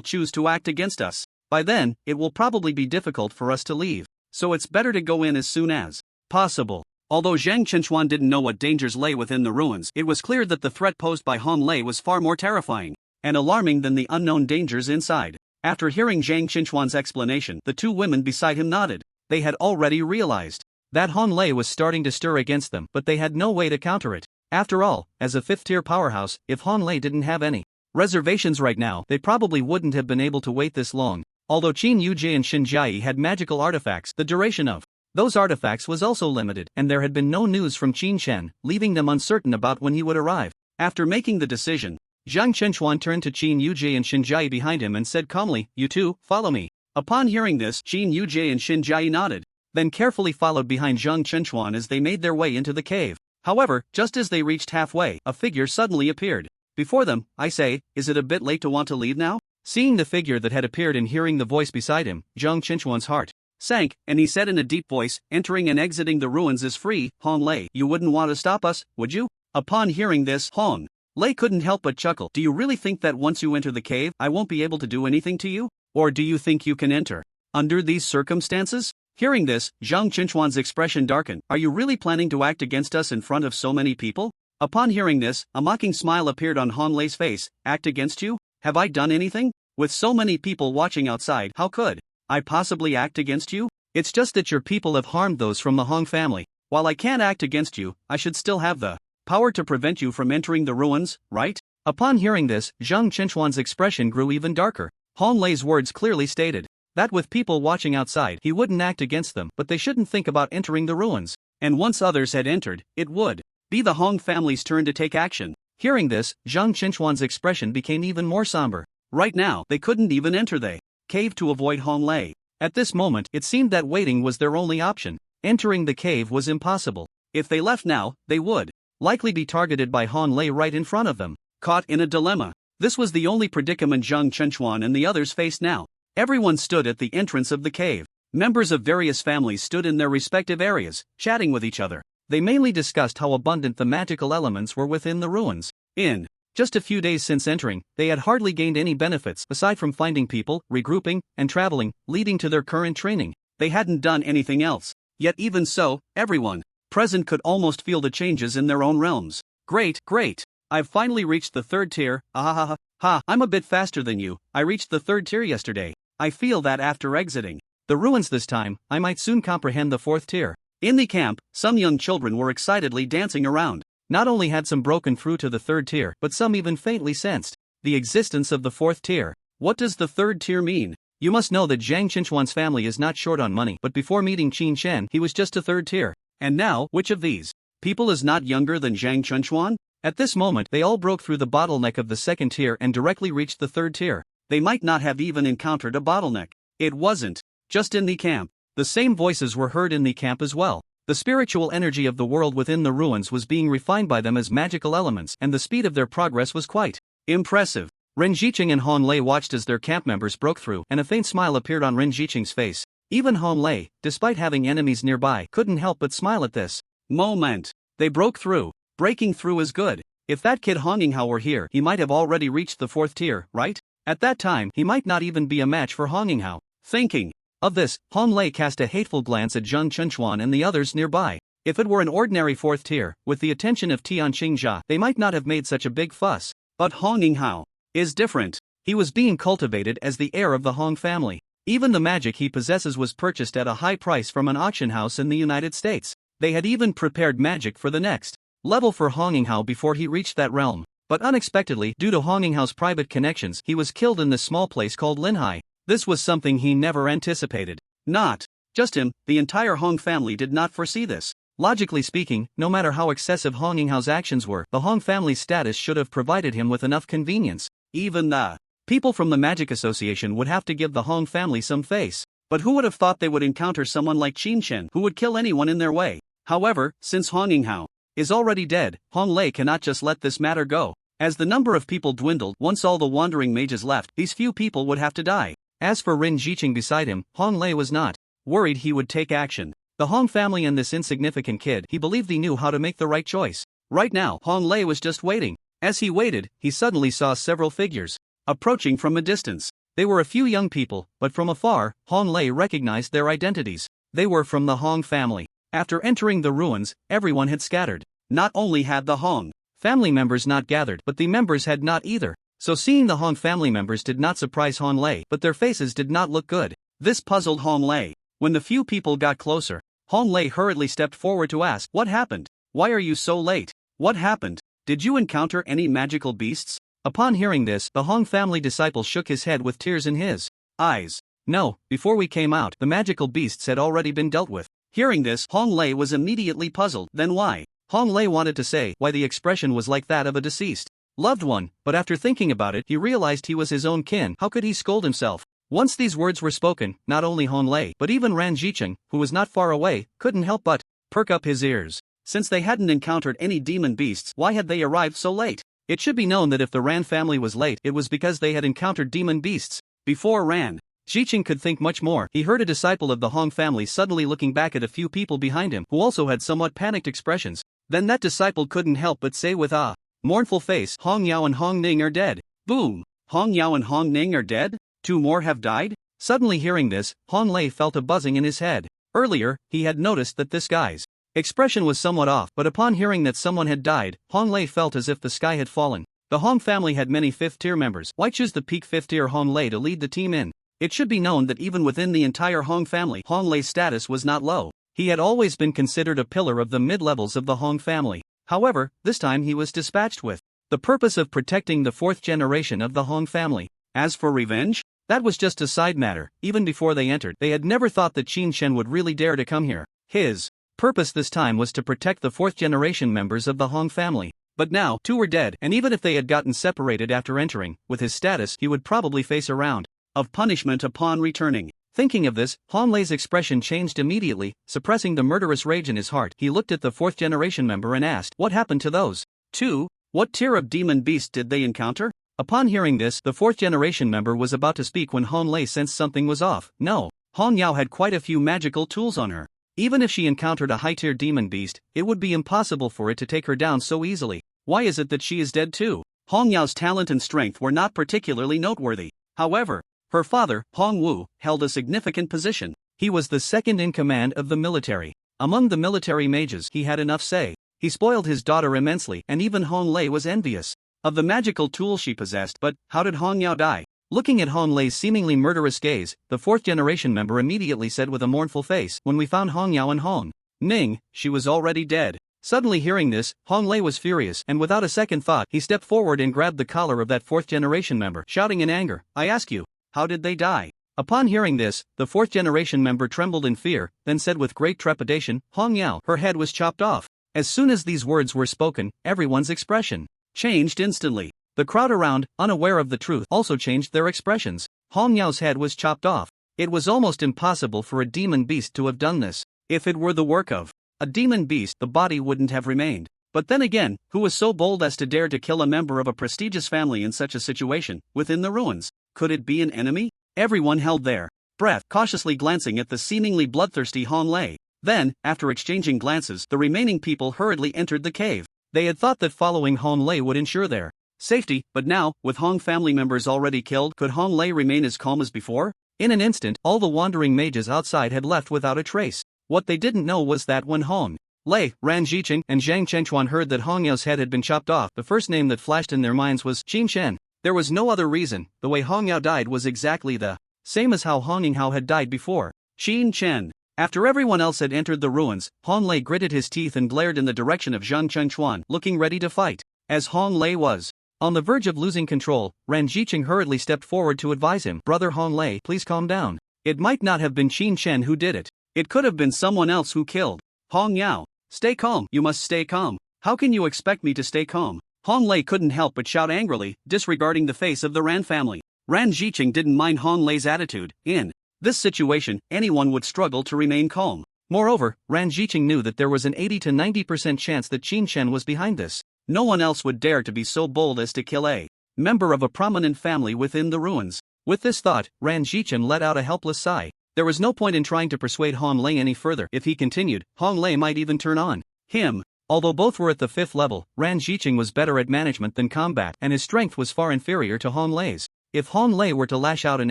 choose to act against us. By then, it will probably be difficult for us to leave. So it's better to go in as soon as possible." Although Zhang Chenchuan didn't know what dangers lay within the ruins, it was clear that the threat posed by Hong Lei was far more terrifying and alarming than the unknown dangers inside. After hearing Zhang Chenchuan's explanation, the two women beside him nodded. They had already realized that Hong Lei was starting to stir against them, but they had no way to counter it. After all, as a fifth-tier powerhouse, if Hong Lei didn't have any reservations right now, they probably wouldn't have been able to wait this long. Although Qin Yujie and Qin Jiayi had magical artifacts, the duration of those artifacts was also limited, and there had been no news from Qin Chen, leaving them uncertain about when he would arrive. After making the decision, Zhang Chenchuan turned to Qin Yujie and Qin Jiayi behind him and said calmly, "You two, follow me." Upon hearing this, Qin Yujie and Qin Jiayi nodded, then carefully followed behind Zhang Chenchuan as they made their way into the cave. However, just as they reached halfway, a figure suddenly appeared before them. "I say, is it a bit late to want to leave now?" Seeing the figure that had appeared and hearing the voice beside him, Zhang Chenchuan's heart sank, and he said in a deep voice, "Entering and exiting the ruins is free, Hong Lei. You wouldn't want to stop us, would you?" Upon hearing this, Hong Lei couldn't help but chuckle. Do you really think that once you enter the cave, I won't be able to do anything to you? Or do you think you can enter under these circumstances? Hearing this, Zhang Qinchuan's expression darkened. Are you really planning to act against us in front of so many people? Upon hearing this, a mocking smile appeared on Han Lei's face. Act against you? Have I done anything? With so many people watching outside, how could I possibly act against you? It's just that your people have harmed those from the Hong family. While I can't act against you, I should still have the power to prevent you from entering the ruins, right? Upon hearing this, Zhang Qinchuan's expression grew even darker. Han Lei's words clearly stated that with people watching outside, he wouldn't act against them, but they shouldn't think about entering the ruins. And once others had entered, it would be the Hong family's turn to take action. Hearing this, Zhang Qinchuan's expression became even more somber. Right now, they couldn't even enter the cave to avoid Han Lei. At this moment, it seemed that waiting was their only option. Entering the cave was impossible. If they left now, they would likely be targeted by Han Lei right in front of them. Caught in a dilemma. This was the only predicament Zhang Qinchuan and the others faced now. Everyone stood at the entrance of the cave. Members of various families stood in their respective areas, chatting with each other. They mainly discussed how abundant the magical elements were within the ruins. In just a few days since entering, they had hardly gained any benefits aside from finding people, regrouping, and traveling, leading to their current training. They hadn't done anything else. Yet even so, everyone present could almost feel the changes in their own realms. Great, great. I've finally reached the 3rd tier. I'm a bit faster than you. I reached the 3rd tier yesterday. I feel that after exiting the ruins this time, I might soon comprehend the 4th tier. In the camp, some young children were excitedly dancing around. Not only had some broken through to the 3rd tier, but some even faintly sensed the existence of the 4th tier. What does the 3rd tier mean? You must know that Zhang Qinchuan's family is not short on money, but before meeting Qin Shen, he was just a 3rd tier. And now, which of these people is not younger than Zhang Qinchuan? At this moment, they all broke through the bottleneck of the 2nd tier and directly reached the 3rd tier. They might not have even encountered a bottleneck. It wasn't just in the camp. The same voices were heard in the camp as well. The spiritual energy of the world within the ruins was being refined by them as magical elements, and the speed of their progress was quite impressive. Ren Zhiqing and Han Lei watched as their camp members broke through, and a faint smile appeared on Ren Zhiqing's face. Even Han Lei, despite having enemies nearby, couldn't help but smile at this moment. They broke through. Breaking through is good. If that kid Honginghao were here, he might have already reached the 4th tier, right? At that time, he might not even be a match for Honginghao. Thinking of this, Han Lei cast a hateful glance at Zhang Qinchuan and the others nearby. If it were an ordinary 4th tier, with the attention of Tian Shingha, they might not have made such a big fuss. But Honginghao is different. He was being cultivated as the heir of the Hong family. Even the magic he possesses was purchased at a high price from an auction house in the United States. They had even prepared magic for the next level for Honginghao before he reached that realm. But unexpectedly, due to Honginghao's private connections, he was killed in this small place called Linhai. This was something he never anticipated. Not just him, the entire Hong family did not foresee this. Logically speaking, no matter how excessive Honginghao's actions were, the Hong family's status should have provided him with enough convenience. Even the people from the Magic Association would have to give the Hong family some face. But who would have thought they would encounter someone like Qin Shen who would kill anyone in their way? However, since Honginghao is already dead, Han Lei cannot just let this matter go. As the number of people dwindled, once all the wandering mages left, these few people would have to die. As for Ren Zhiqing beside him, Han Lei was not worried he would take action. The Hong family and this insignificant kid, he believed he knew how to make the right choice. Right now, Han Lei was just waiting. As he waited, he suddenly saw several figures approaching from a distance. They were a few young people, but from afar, Han Lei recognized their identities. They were from the Hong family. After entering the ruins, everyone had scattered. Not only had the Hong family members not gathered, but the members had not either. So seeing the Hong family members did not surprise Han Lei, but their faces did not look good. This puzzled Han Lei. When the few people got closer, Han Lei hurriedly stepped forward to ask, "What happened? Why are you so late? What happened? Did you encounter any magical beasts?" Upon hearing this, the Hong family disciple shook his head with tears in his eyes. "No, before we came out, the magical beasts had already been dealt with." Hearing this, Han Lei was immediately puzzled. Then why? Han Lei wanted to say why the expression was like that of a deceased loved one, but after thinking about it, he realized he was his own kin. How could he scold himself? Once these words were spoken, not only Han Lei, but even Ran Zhiqing, who was not far away, couldn't help but perk up his ears. Since they hadn't encountered any demon beasts, why had they arrived so late? It should be known that if the Ran family was late, it was because they had encountered demon beasts. Before Ran Zhiqing could think much more, he heard a disciple of the Hong family suddenly looking back at a few people behind him who also had somewhat panicked expressions. Then that disciple couldn't help but say with awe, Mournful face, Hong Yao and Hong Ning are dead. Boom! Hong Yao and Hong Ning are dead? 2 more have died? Suddenly hearing this, Hong Lei felt a buzzing in his head. Earlier, he had noticed that this guy's expression was somewhat off, but upon hearing that someone had died, Hong Lei felt as if the sky had fallen. The Hong family had many 5th-tier members. Why choose the peak 5th-tier Hong Lei to lead the team in? It should be known that even within the entire Hong family, Hong Lei's status was not low. He had always been considered a pillar of the mid-levels of the Hong family. However, this time he was dispatched with the purpose of protecting the 4th generation of the Hong family. As for revenge, that was just a side matter. Even before they entered, they had never thought that Qin Shen would really dare to come here. His purpose this time was to protect the 4th generation members of the Hong family. But now, 2 were dead, and even if they had gotten separated after entering, with his status, he would probably face a round of punishment upon returning. Thinking of this, Hong Lei's expression changed immediately, suppressing the murderous rage in his heart. He looked at the 4th generation member and asked, what happened to those 2? What tier of demon beast did they encounter? Upon hearing this, the 4th generation member was about to speak when Hong Lei sensed something was off. No, Hong Yao had quite a few magical tools on her. Even if she encountered a high-tier demon beast, it would be impossible for it to take her down so easily. Why is it that she is dead too? Hong Yao's talent and strength were not particularly noteworthy. However, her father, Hong Wu, held a significant position. He was the 2nd in command of the military. Among the military mages, he had enough say. He spoiled his daughter immensely, and even Hong Lei was envious of the magical tools she possessed. But how did Hong Yao die? Looking at Hong Lei's seemingly murderous gaze, the 4th generation member immediately said with a mournful face, when we found Hong Yao and Hong Ning, she was already dead. Suddenly hearing this, Hong Lei was furious, and without a second thought, he stepped forward and grabbed the collar of that 4th generation member, shouting in anger, I ask you, how did they die? Upon hearing this, the 4th generation member trembled in fear, then said with great trepidation, Hong Yao, her head was chopped off. As soon as these words were spoken, everyone's expression changed instantly. The crowd around, unaware of the truth, also changed their expressions. Hong Yao's head was chopped off. It was almost impossible for a demon beast to have done this. If it were the work of a demon beast, the body wouldn't have remained. But then again, who was so bold as to dare to kill a member of a prestigious family in such a situation, within the ruins? Could it be an enemy? Everyone held their breath, cautiously glancing at the seemingly bloodthirsty Hong Lei. Then, after exchanging glances, the remaining people hurriedly entered the cave. They had thought that following Hong Lei would ensure their safety, but now, with Hong family members already killed, could Hong Lei remain as calm as before? In an instant, all the wandering mages outside had left without a trace. What they didn't know was that when Hong Lei, Ran Jiqing, and Zhang Chenchuan heard that Hong Yao's head had been chopped off, the first name that flashed in their minds was Qin Shen. There was no other reason. The way Hong Yao died was exactly the same as how Hong Yinghao had died before. Qin Chen. After everyone else had entered the ruins, Hong Lei gritted his teeth and glared in the direction of Zhang Chenchuan, looking ready to fight. As Hong Lei was on the verge of losing control, Ran Jiqing hurriedly stepped forward to advise him. Brother Hong Lei, please calm down. It might not have been Qin Chen who did it. It could have been someone else who killed Hong Yao. Stay calm. You must stay calm. How can you expect me to stay calm? Hong Lei couldn't help but shout angrily, disregarding the face of the Ran family. Ran Jiqing didn't mind Hong Lei's attitude. In this situation, anyone would struggle to remain calm. Moreover, Ran Jiqing knew that there was an 80 to 90% chance that Qin Chen was behind this. No one else would dare to be so bold as to kill a member of a prominent family within the ruins. With this thought, Ran Jiqing let out a helpless sigh. There was no point in trying to persuade Hong Lei any further. If he continued, Hong Lei might even turn on him. Although both were at the 5th level, Ran Jiqing was better at management than combat, and his strength was far inferior to Hong Lei's. If Hong Lei were to lash out in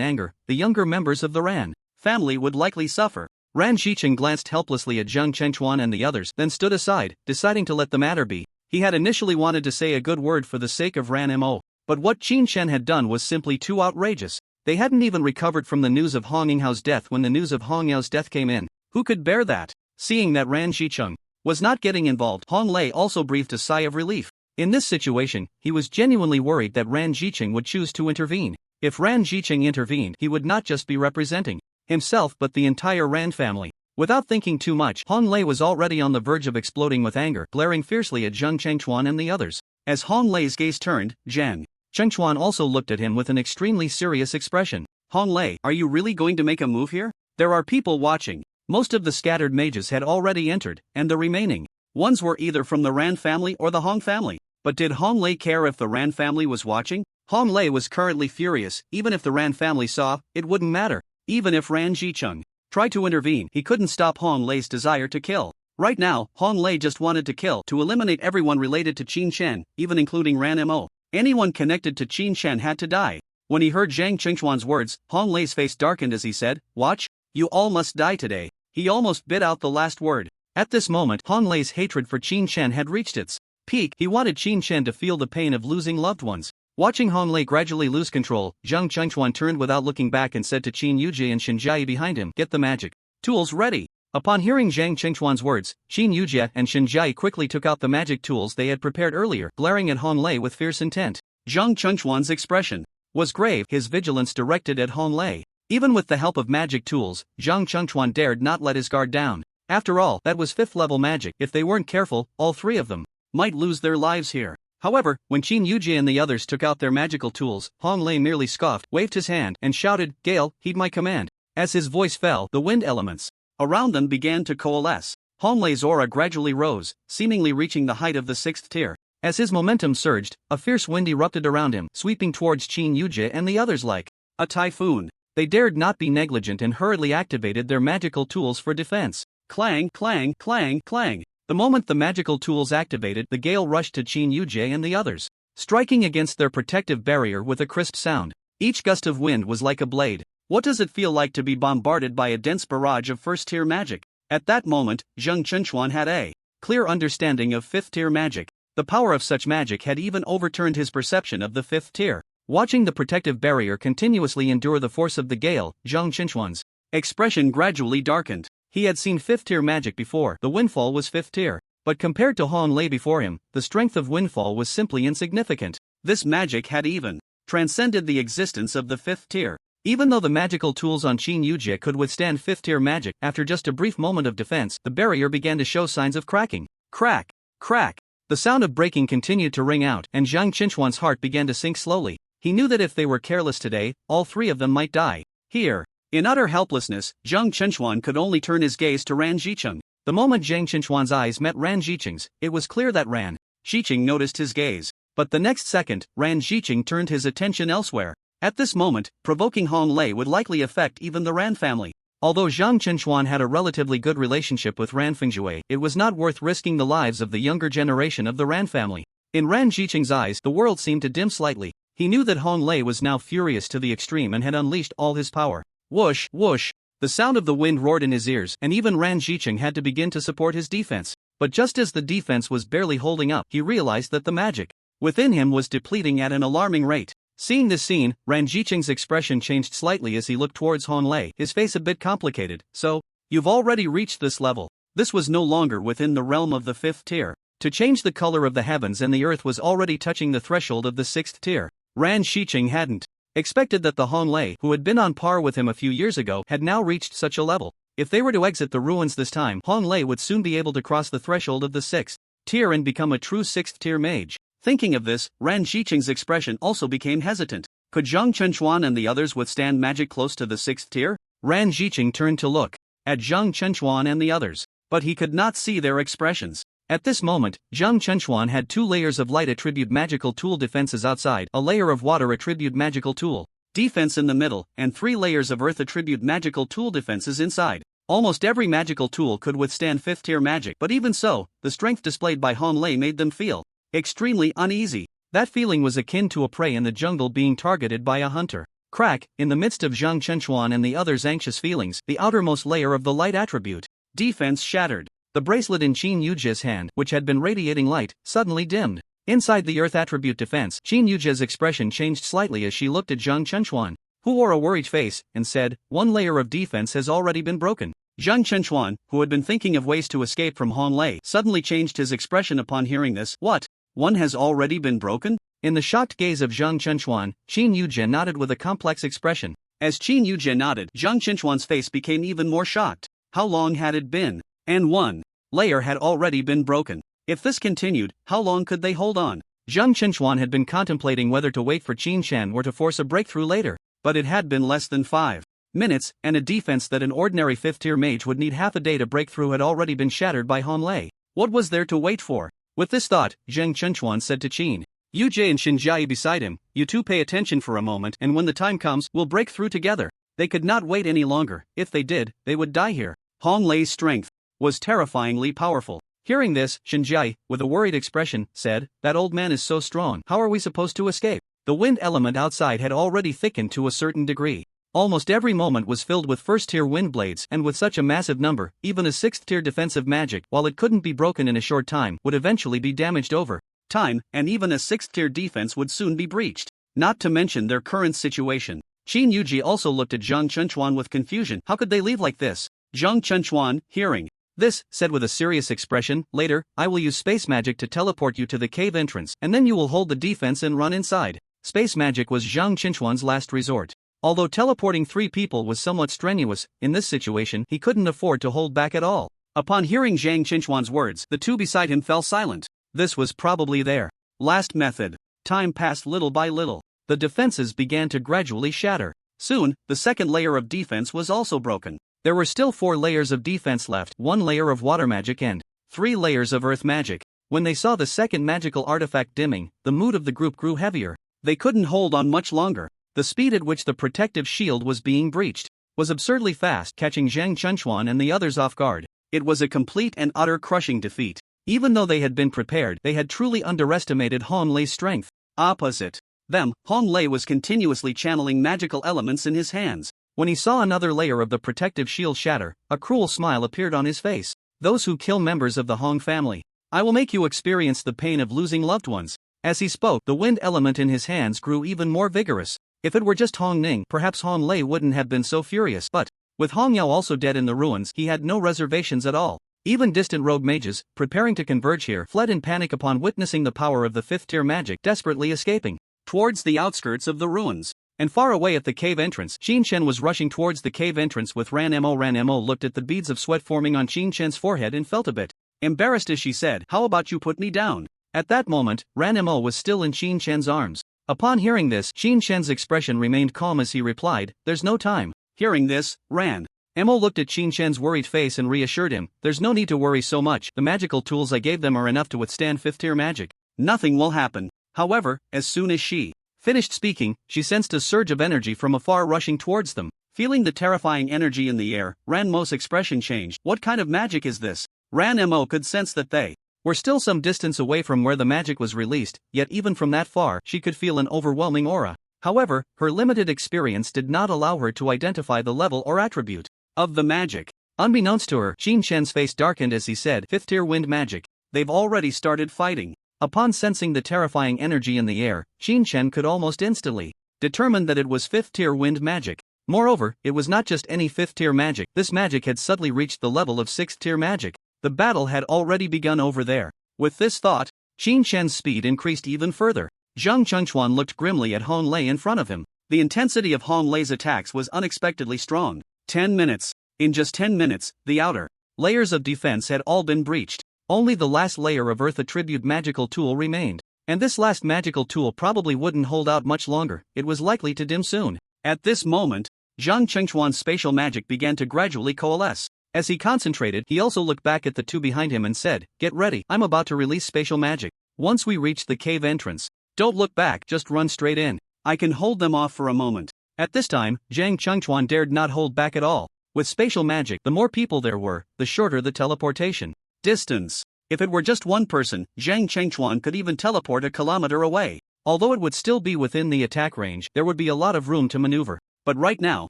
anger, the younger members of the Ran family would likely suffer. Ran Jiqing glanced helplessly at Zhang Chenchuan and the others, then stood aside, deciding to let the matter be. He had initially wanted to say a good word for the sake of Ran Mo, but what Qin Shen had done was simply too outrageous. They hadn't even recovered from the news of Hong Yinghao's death when the news of Hong Yao's death came in. Who could bear that? Seeing that Ran Jiqing was not getting involved, Hong Lei also breathed a sigh of relief. In this situation, he was genuinely worried that Ran Jiqing would choose to intervene. If Ran Jiqing intervened, he would not just be representing himself but the entire Ran family. Without thinking too much, Hong Lei was already on the verge of exploding with anger, glaring fiercely at Zhang Chenchuan and the others. As Hong Lei's gaze turned, Zhang Chenchuan also looked at him with an extremely serious expression. Hong Lei, are you really going to make a move here? There are people watching. Most of the scattered mages had already entered, and the remaining ones were either from the Ran family or the Hong family. But did Hong Lei care if the Ran family was watching? Hong Lei was currently furious. Even if the Ran family saw, it wouldn't matter. Even if Ran Jiqing tried to intervene, he couldn't stop Hong Lei's desire to kill. Right now, Hong Lei just wanted to kill to eliminate everyone related to Qin Shan, even including Ranmo. Anyone connected to Qin Shan had to die. When he heard Zhang Qingquan's words, Hong Lei's face darkened as he said, "Watch, you all must die today." He almost bit out the last word. At this moment, Hong Lei's hatred for Qin Shan had reached its peak. He wanted Qin Shan to feel the pain of losing loved ones. Watching Hong Lei gradually lose control, Zhang Qingquan turned without looking back and said to Qin Yujie and Shinjai behind him, "Get the magic tools ready." Upon hearing Zhang Qingquan's words, Qin Yujie and Shinjai quickly took out the magic tools they had prepared earlier, glaring at Hong Lei with fierce intent. Zhang Qingquan's expression was grave, his vigilance directed at Hong Lei. Even with the help of magic tools, Zhang Qingquan dared not let his guard down. After all, that was 5th level magic. If they weren't careful, all 3 of them might lose their lives here. However, when Qin Yujie and the others took out their magical tools, Hong Lei merely scoffed, waved his hand, and shouted, "Gale, heed my command." As his voice fell, the wind elements around them began to coalesce. Hong Lei's aura gradually rose, seemingly reaching the height of the 6th tier. As his momentum surged, a fierce wind erupted around him, sweeping towards Qin Yujie and the others like a typhoon. They dared not be negligent and hurriedly activated their magical tools for defense. Clang, clang, clang, clang. The moment the magical tools activated, the gale rushed to Qin Yujie and the others, striking against their protective barrier with a crisp sound. Each gust of wind was like a blade. What does it feel like to be bombarded by a dense barrage of 1st-tier magic? At that moment, Zhang Qingquan had a clear understanding of 5th-tier magic. The power of such magic had even overturned his perception of the 5th tier. Watching the protective barrier continuously endure the force of the gale, Zhang Qingquan's expression gradually darkened. He had seen 5th-tier magic before. The windfall was 5th tier. But compared to Hong Lei before him, the strength of windfall was simply insignificant. This magic had even transcended the existence of the 5th tier. Even though the magical tools on Qin Yujie could withstand 5th-tier magic, after just a brief moment of defense, the barrier began to show signs of cracking. Crack! Crack! The sound of breaking continued to ring out, and Zhang Qingquan's heart began to sink slowly. He knew that if they were careless today, all 3 of them might die. Here, in utter helplessness, Zhang Qingquan could only turn his gaze to Ran Zhicheng. The moment Zhang Qingquan's eyes met Ran Zhicheng's, it was clear that Ran Zhicheng noticed his gaze. But the next second, Ran Zhicheng turned his attention elsewhere. At this moment, provoking Hong Lei would likely affect even the Ran family. Although Zhang Qingquan had a relatively good relationship with Ran Fengjue, it was not worth risking the lives of the younger generation of the Ran family. In Ran Zhicheng's eyes, the world seemed to dim slightly. He knew that Hong Lei was now furious to the extreme and had unleashed all his power. Whoosh, whoosh. The sound of the wind roared in his ears, and even Ran Zhicheng had to begin to support his defense. But just as the defense was barely holding up, he realized that the magic within him was depleting at an alarming rate. Seeing this scene, Ran Zhicheng's expression changed slightly as he looked towards Hong Lei, his face a bit complicated. "So, you've already reached this level." This was no longer within the realm of the 5th tier. To change the color of the heavens and the earth was already touching the threshold of the 6th tier. Ran Zhicheng hadn't expected that the Hong Lei, who had been on par with him a few years ago, had now reached such a level. If they were to exit the ruins this time, Hong Lei would soon be able to cross the threshold of the 6th tier and become a true 6th tier mage. Thinking of this, Ran Zhicheng's expression also became hesitant. Could Zhang Qingquan and the others withstand magic close to the 6th tier? Ran Zhicheng turned to look at Zhang Qingquan and the others, but he could not see their expressions. At this moment, Zhang Qingquan had 2 layers of light attribute magical tool defenses outside, a layer of water attribute magical tool defense in the middle, and 3 layers of earth attribute magical tool defenses inside. Almost every magical tool could withstand 5th tier magic, but even so, the strength displayed by Hong Lei made them feel extremely uneasy. That feeling was akin to a prey in the jungle being targeted by a hunter. Crack! In the midst of Zhang Qingquan and the others' anxious feelings, the outermost layer of the light attribute defense shattered. The bracelet in Qin Yujie's hand, which had been radiating light, suddenly dimmed. Inside the earth attribute defense, Qin Yujie's expression changed slightly as she looked at Zhang Qingquan, who wore a worried face, and said, "One layer of defense has already been broken." Zhang Qingquan, who had been thinking of ways to escape from Hong Lei, suddenly changed his expression upon hearing this. "What? One has already been broken?" In the shocked gaze of Zhang Qingquan, Qin Yujie nodded with a complex expression. As Qin Yujie nodded, Zhang Qingquan's face became even more shocked. How long had it been? And one layer had already been broken. If this continued, how long could they hold on? Zhang Qingquan had been contemplating whether to wait for Qin Shan or to force a breakthrough later, but it had been less than 5 minutes, and a defense that an ordinary 5th tier mage would need half a day to break through had already been shattered by Hong Lei. What was there to wait for? With this thought, Zhang Qingquan said to Qin Yujie and Shinjai beside him, "You two pay attention for a moment, and when the time comes, we'll break through together." They could not wait any longer. If they did, they would die here. Hong Lei's strength was terrifyingly powerful. Hearing this, Shinjai, with a worried expression, said, "That old man is so strong, how are we supposed to escape?" The wind element outside had already thickened to a certain degree. Almost every moment was filled with first-tier wind blades, and with such a massive number, even a 6th-tier defensive magic, while it couldn't be broken in a short time, would eventually be damaged over time, and even a 6th-tier defense would soon be breached. Not to mention their current situation. Qin Yuji also looked at Zhang Chenchuan with confusion. How could they leave like this? Zhang Chenchuan, hearing this, said with a serious expression, "Later, I will use space magic to teleport you to the cave entrance, and then you will hold the defense and run inside." Space magic was Zhang Chenchuan's last resort. Although teleporting 3 people was somewhat strenuous, in this situation he couldn't afford to hold back at all. Upon hearing Zhang Chenchuan's words, the 2 beside him fell silent. This was probably their last method. Time passed little by little. The defenses began to gradually shatter. Soon, the second layer of defense was also broken. There were still 4 layers of defense left, 1 layer of water magic and 3 layers of earth magic. When they saw the second magical artifact dimming, the mood of the group grew heavier. They couldn't hold on much longer. The speed at which the protective shield was being breached was absurdly fast, catching Zhang Chenchuan and the others off guard. It was a complete and utter crushing defeat. Even though they had been prepared, they had truly underestimated Hong Lei's strength. Opposite them, Hong Lei was continuously channeling magical elements in his hands. When he saw another layer of the protective shield shatter, a cruel smile appeared on his face. "Those who kill members of the Hong family, I will make you experience the pain of losing loved ones." As he spoke, the wind element in his hands grew even more vigorous. If it were just Hong Ning, perhaps Hong Lei wouldn't have been so furious, but with Hong Yao also dead in the ruins, he had no reservations at all. Even distant rogue mages, preparing to converge here, fled in panic upon witnessing the power of the 5th-tier magic desperately escaping towards the outskirts of the ruins. And far away at the cave entrance, Qin Chen was rushing towards the cave entrance with Ranmo. Ranmo looked at the beads of sweat forming on Qin Chen's forehead and felt a bit embarrassed as she said, "How about you put me down?" At that moment, Ranmo was still in Qin Chen's arms. Upon hearing this, Qin Chen's expression remained calm as he replied, "There's no time." Hearing this, Ranmo looked at Qin Chen's worried face and reassured him, "There's no need to worry so much, the magical tools I gave them are enough to withstand 5th-tier magic. Nothing will happen." However, as soon as she finished speaking, she sensed a surge of energy from afar rushing towards them. Feeling the terrifying energy in the air, Ranmo's expression changed. What kind of magic is this? Ranmo could sense that they were still some distance away from where the magic was released, yet even from that far, she could feel an overwhelming aura. However, her limited experience did not allow her to identify the level or attribute of the magic. Unbeknownst to her, Qin Chen's face darkened as he said, "5th-tier wind magic. They've already started fighting." Upon sensing the terrifying energy in the air, Qin Chen could almost instantly determine that it was 5th-tier wind magic. Moreover, it was not just any 5th-tier magic, this magic had suddenly reached the level of 6th-tier magic. The battle had already begun over there. With this thought, Qin Chen's speed increased even further. Zhang Chenchuan looked grimly at Hong Lei in front of him. The intensity of Hong Lei's attacks was unexpectedly strong. 10 minutes. In just 10 minutes, the outer layers of defense had all been breached. Only the last layer of Earth attribute magical tool remained. And this last magical tool probably wouldn't hold out much longer, it was likely to dim soon. At this moment, Zhang Chenchuan's spatial magic began to gradually coalesce. As he concentrated, he also looked back at the 2 behind him and said, "Get ready, I'm about to release spatial magic. Once we reach the cave entrance, don't look back, just run straight in. I can hold them off for a moment." At this time, Zhang Chenchuan dared not hold back at all. With spatial magic, the more people there were, the shorter the teleportation distance. If it were just one person, Zhang Chenchuan could even teleport a kilometer away. Although it would still be within the attack range, there would be a lot of room to maneuver. But right now,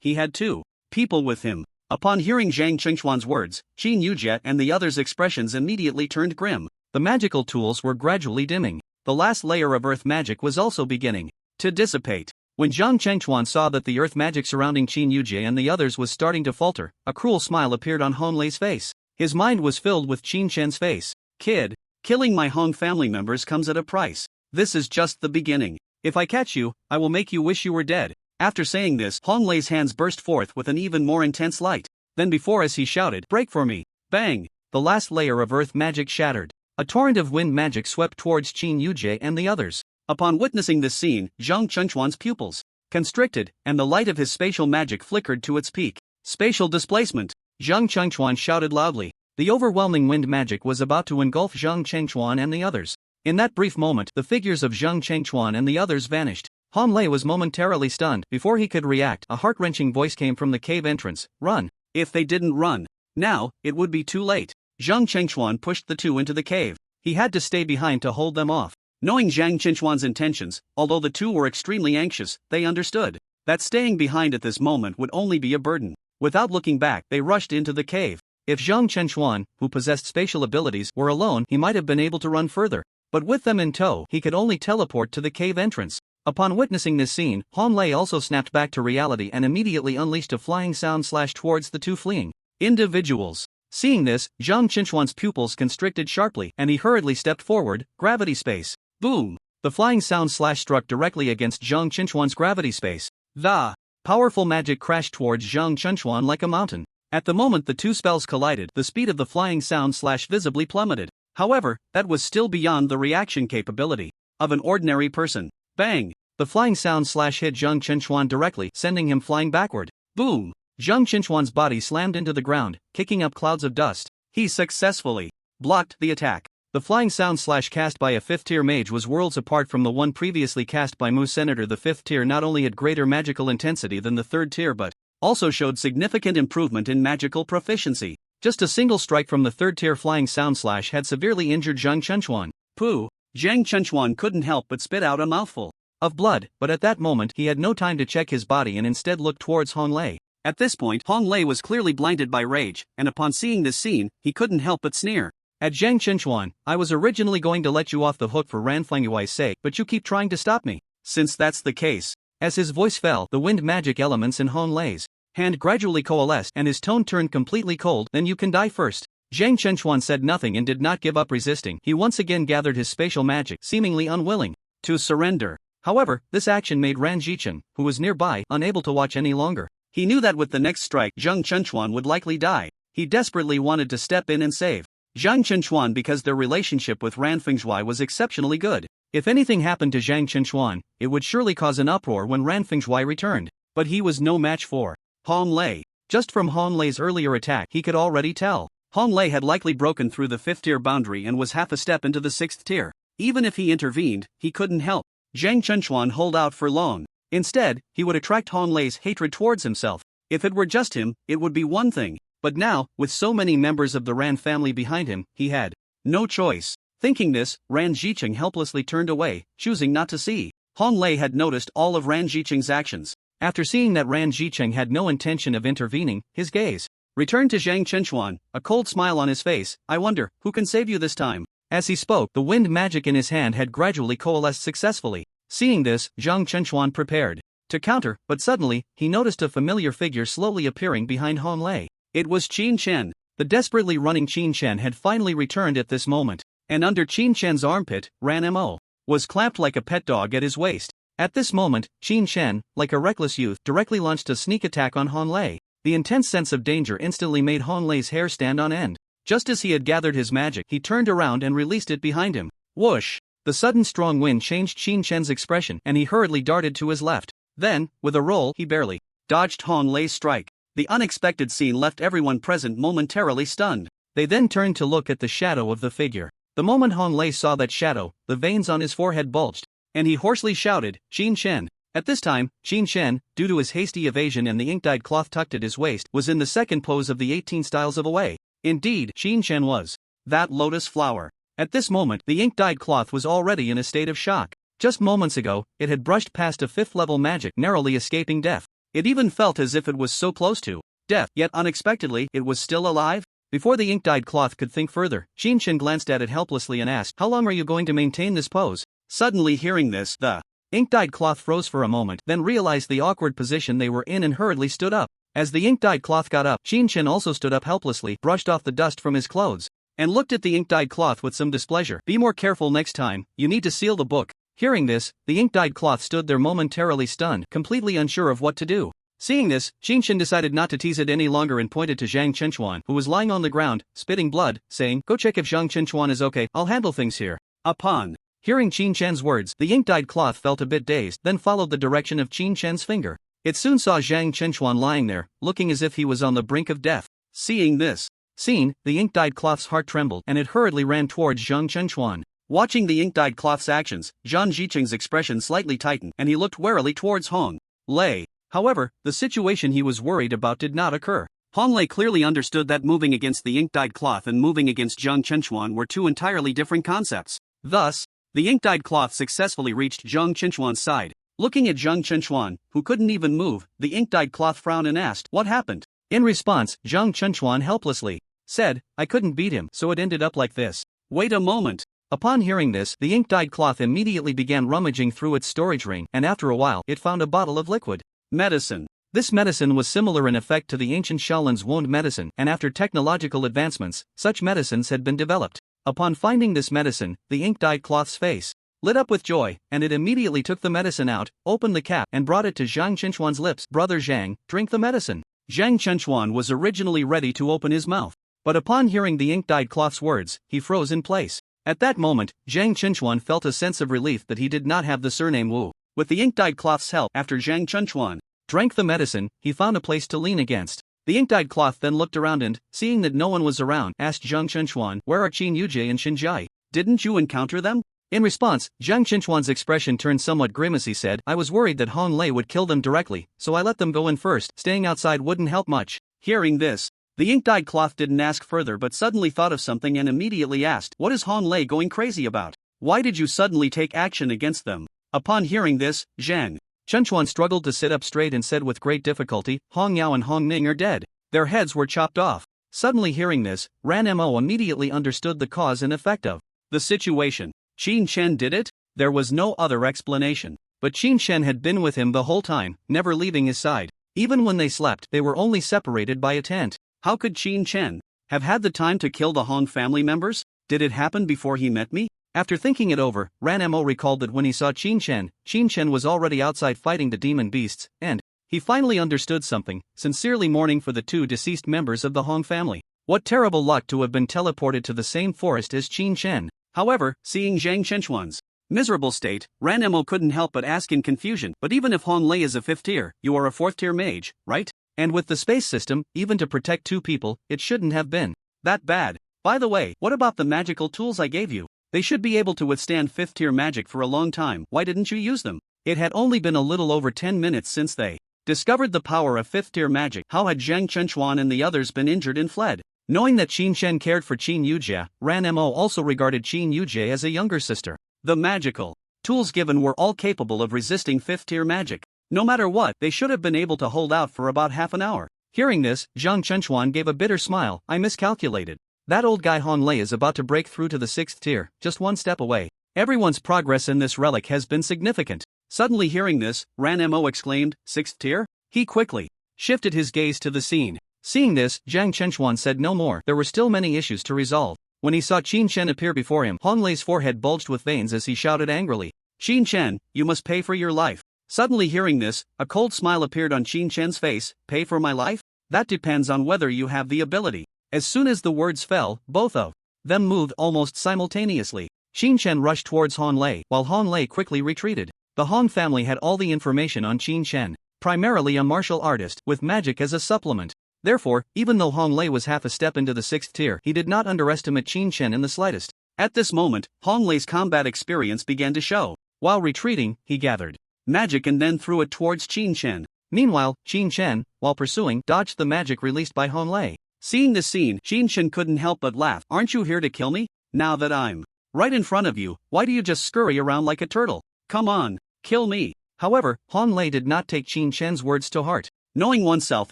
he had 2 people with him. Upon hearing Zhang Chenchuan's words, Qin Yuji and the others' expressions immediately turned grim. The magical tools were gradually dimming. The last layer of earth magic was also beginning to dissipate. When Zhang Chenchuan saw that the earth magic surrounding Qin Yuji and the others was starting to falter, a cruel smile appeared on Hong Lei's face. His mind was filled with Qin Chen's face. "Kid, killing my Hong family members comes at a price. This is just the beginning. If I catch you, I will make you wish you were dead." After saying this, Hong Lei's hands burst forth with an even more intense light. Then before as he shouted, "Break for me!" Bang! The last layer of earth magic shattered. A torrent of wind magic swept towards Qin Yuji and the others. Upon witnessing this scene, Zhang Chenchuan's pupils constricted, and the light of his spatial magic flickered to its peak. "Spatial displacement!" Zhang Chenchuan shouted loudly. The overwhelming wind magic was about to engulf Zhang Chenchuan and the others. In that brief moment, the figures of Zhang Chenchuan and the others vanished. Hong Lei was momentarily stunned. Before he could react, a heart-wrenching voice came from the cave entrance, "Run!" If they didn't run now, it would be too late. Zhang Chengchuan pushed the two into the cave. He had to stay behind to hold them off. Knowing Zhang Chengchuan's intentions, although the two were extremely anxious, they understood that staying behind at this moment would only be a burden. Without looking back, they rushed into the cave. If Zhang Chengchuan, who possessed spatial abilities, were alone, he might have been able to run further. But with them in tow, he could only teleport to the cave entrance. Upon witnessing this scene, Han Lei also snapped back to reality and immediately unleashed a flying sound slash towards the two fleeing individuals. Seeing this, Zhang Chengchuan's pupils constricted sharply and he hurriedly stepped forward. Gravity space. Boom! The flying sound slash struck directly against Zhang Chengchuan's gravity space. The powerful magic crashed towards Zhang Chengchuan like a mountain. At the moment the two spells collided, the speed of the flying sound slash visibly plummeted. However, that was still beyond the reaction capability of an ordinary person. Bang! The flying sound slash hit Zhang Chengchuan directly, sending him flying backward. Boom! Zhang Chengchuan's body slammed into the ground, kicking up clouds of dust. He successfully blocked the attack. The flying sound slash cast by a 5th tier mage was worlds apart from the one previously cast by Mu Senator. The 5th tier not only had greater magical intensity than the 3rd tier but also showed significant improvement in magical proficiency. Just a single strike from the 3rd tier flying sound slash had severely injured Zhang Chengchuan. Pooh! Zhang Chengchuan couldn't help but spit out a mouthful of blood, but at that moment he had no time to check his body and instead looked towards Han Lei. At this point, Han Lei was clearly blinded by rage, and upon seeing this scene, he couldn't help but sneer at Zhang Chengchuan. I was originally going to let you off the hook for Ranfengyui's sake, but you keep trying to stop me. Since that's the case. As his voice fell, the wind magic elements in Han Lei's hand gradually coalesced and his tone turned completely cold. Then you can die first. Zhang Chengchuan said nothing and did not give up resisting. He once again gathered his spatial magic, seemingly unwilling to surrender. However, this action made Ran Jichen, who was nearby, unable to watch any longer. He knew that with the next strike Zhang Chengchuan would likely die. He desperately wanted to step in and save Zhang Chengchuan because their relationship with Ran Fengyui was exceptionally good. If anything happened to Zhang Chengchuan, it would surely cause an uproar when Ran Fengyui returned. But he was no match for Han Lei. Just from Han Lei's earlier attack he could already tell Han Lei had likely broken through the 5th tier boundary and was half a step into the 6th tier. Even if he intervened, he couldn't help Zhang Chengchuan hold out for long. Instead, he would attract Han Lei's hatred towards himself. If it were just him, it would be one thing. But now, with so many members of the Ran family behind him, he had no choice. Thinking this, Ran Jicheng helplessly turned away, choosing not to see. Han Lei had noticed all of Ran Jicheng's actions. After seeing that Ran Jicheng had no intention of intervening, his gaze returned to Zhang Chengchuan, a cold smile on his face. I wonder, who can save you this time? As he spoke, the wind magic in his hand had gradually coalesced successfully. Seeing this, Zhang Chengchuan prepared to counter, but suddenly, he noticed a familiar figure slowly appearing behind Han Lei. It was Qin Chen. The desperately running Qin Chen had finally returned at this moment, and under Qin Chen's armpit, Ranmo was clamped like a pet dog at his waist. At this moment, Qin Chen, like a reckless youth, directly launched a sneak attack on Han Lei. The intense sense of danger instantly made Han Lei's hair stand on end. Just as he had gathered his magic, he turned around and released it behind him. Whoosh! The sudden strong wind changed Qin Chen's expression and he hurriedly darted to his left. Then, with a roll, he barely dodged Han Lei's strike. The unexpected scene left everyone present momentarily stunned. They then turned to look at the shadow of the figure. The moment Han Lei saw that shadow, the veins on his forehead bulged, and he hoarsely shouted, Qin Chen. At this time, Qin Chen, due to his hasty evasion and the ink-dyed cloth tucked at his waist, was in the second pose of the 18 styles of away. Indeed, Qin Chen was that lotus flower. At this moment, the ink-dyed cloth was already in a state of shock. Just moments ago, it had brushed past a 5th level magic, narrowly escaping death. It even felt as if it was so close to death, yet unexpectedly, it was still alive. Before the ink-dyed cloth could think further, Qin Chen glanced at it helplessly and asked, how long are you going to maintain this pose? Suddenly hearing this, the ink-dyed cloth froze for a moment, then realized the awkward position they were in and hurriedly stood up. As the ink-dyed cloth got up, Qin Chen also stood up helplessly, brushed off the dust from his clothes, and looked at the ink-dyed cloth with some displeasure. Be more careful next time, you need to seal the book. Hearing this, the ink-dyed cloth stood there momentarily stunned, completely unsure of what to do. Seeing this, Qin Chen decided not to tease it any longer and pointed to Zhang Chengchuan, who was lying on the ground, spitting blood, saying, go check if Zhang Chengchuan is okay, I'll handle things here. Upon hearing Qin Chen's words, the ink-dyed cloth felt a bit dazed, then followed the direction of Qin Chen's finger. It soon saw Zhang Chengchuan lying there, looking as if he was on the brink of death. Seeing this scene, the ink-dyed cloth's heart trembled and it hurriedly ran towards Zhang Chengchuan. Watching the ink-dyed cloth's actions, Zhang Jicheng's expression slightly tightened and he looked warily towards Han Lei. However, the situation he was worried about did not occur. Hong Lei clearly understood that moving against the ink-dyed cloth and moving against Zhang Chenchuan were two entirely different concepts. Thus, the ink-dyed cloth successfully reached Zhang Chenchuan's side. Looking at Zhang Chenchuan, who couldn't even move, the ink-dyed cloth frowned and asked, "What happened?" In response, Zhang Chenchuan helplessly said, "I couldn't beat him, so it ended up like this." Wait a moment. Upon hearing this, the ink-dyed cloth immediately began rummaging through its storage ring, and after a while, it found a bottle of liquid medicine. This medicine was similar in effect to the ancient Shaolin's wound medicine, and after technological advancements, such medicines had been developed. Upon finding this medicine, the ink-dyed cloth's face lit up with joy, and it immediately took the medicine out, opened the cap, and brought it to Zhang Chenchuan's lips. "Brother Zhang, drink the medicine." Zhang Chenchuan was originally ready to open his mouth, but upon hearing the ink-dyed cloth's words, he froze in place. At that moment, Zhang Chenchuan felt a sense of relief that he did not have the surname Wu. With the ink-dyed cloth's help, after Zhang Chenchuan drank the medicine, he found a place to lean against. The ink-dyed cloth then looked around and, seeing that no one was around, asked Zhang Chenchuan, "Where are Qin Yujie and Xinjai? Didn't you encounter them?" In response, Zhang Chenchuan's expression turned somewhat grimaced. He said, "I was worried that Hong Lei would kill them directly, so I let them go in first. Staying outside wouldn't help much." Hearing this, the ink-dyed cloth didn't ask further but suddenly thought of something and immediately asked, "What is Hong Lei going crazy about? Why did you suddenly take action against them?" Upon hearing this, Zhang Chenchuan struggled to sit up straight and said with great difficulty, "Hong Yao and Hong Ning are dead. Their heads were chopped off." Suddenly hearing this, Ranmo immediately understood the cause and effect of the situation. Qin Chen did it? There was no other explanation. But Qin Chen had been with him the whole time, never leaving his side. Even when they slept, they were only separated by a tent. How could Qin Chen have had the time to kill the Hong family members? Did it happen before he met me? After thinking it over, Ranmo recalled that when he saw Qin Chen was already outside fighting the demon beasts, and he finally understood something, sincerely mourning for the two deceased members of the Hong family. What terrible luck to have been teleported to the same forest as Qin Chen. However, seeing Zhang Chenchuan's miserable state, Ranmo couldn't help but ask in confusion, "But even if Hong Lei is a 5th tier, you are a 4th tier mage, right? And with the space system, even to protect two people, it shouldn't have been that bad. By the way, what about the magical tools I gave you? They should be able to withstand 5th tier magic for a long time. Why didn't you use them?" It had only been a little over 10 minutes since they discovered the power of 5th tier magic. How had Zhang Chenchuan and the others been injured and fled? Knowing that Qin Chen cared for Qin Yujie, Ranmo also regarded Qin Yujie as a younger sister. The magical tools given were all capable of resisting 5th tier magic. No matter what, they should have been able to hold out for about half an hour. Hearing this, Zhang Chenchuan gave a bitter smile. "I miscalculated. That old guy Hong Lei is about to break through to the 6th tier, just one step away. Everyone's progress in this relic has been significant." Suddenly hearing this, Ranmo exclaimed, "6th tier?" He quickly shifted his gaze to the scene. Seeing this, Zhang Chenchuan said no more. There were still many issues to resolve. When he saw Qin Chen appear before him, Hong Lei's forehead bulged with veins as he shouted angrily, "Qin Chen, you must pay for your life." Suddenly hearing this, a cold smile appeared on Qin Chen's face. "Pay for my life? That depends on whether you have the ability." As soon as the words fell, both of them moved almost simultaneously. Qin Chen rushed towards Hong Lei, while Hong Lei quickly retreated. The Hong family had all the information on Qin Chen, primarily a martial artist, with magic as a supplement. Therefore, even though Hong Lei was half a step into the 6th tier, he did not underestimate Qin Chen in the slightest. At this moment, Hong Lei's combat experience began to show. While retreating, he gathered magic and then threw it towards Qin Chen. Meanwhile, Qin Chen, while pursuing, dodged the magic released by Hong Lei. Seeing this scene, Qin Chen couldn't help but laugh. "Aren't you here to kill me? Now that I'm right in front of you, why do you just scurry around like a turtle? Come on, kill me." However, Hong Lei did not take Qin Chen's words to heart. Knowing oneself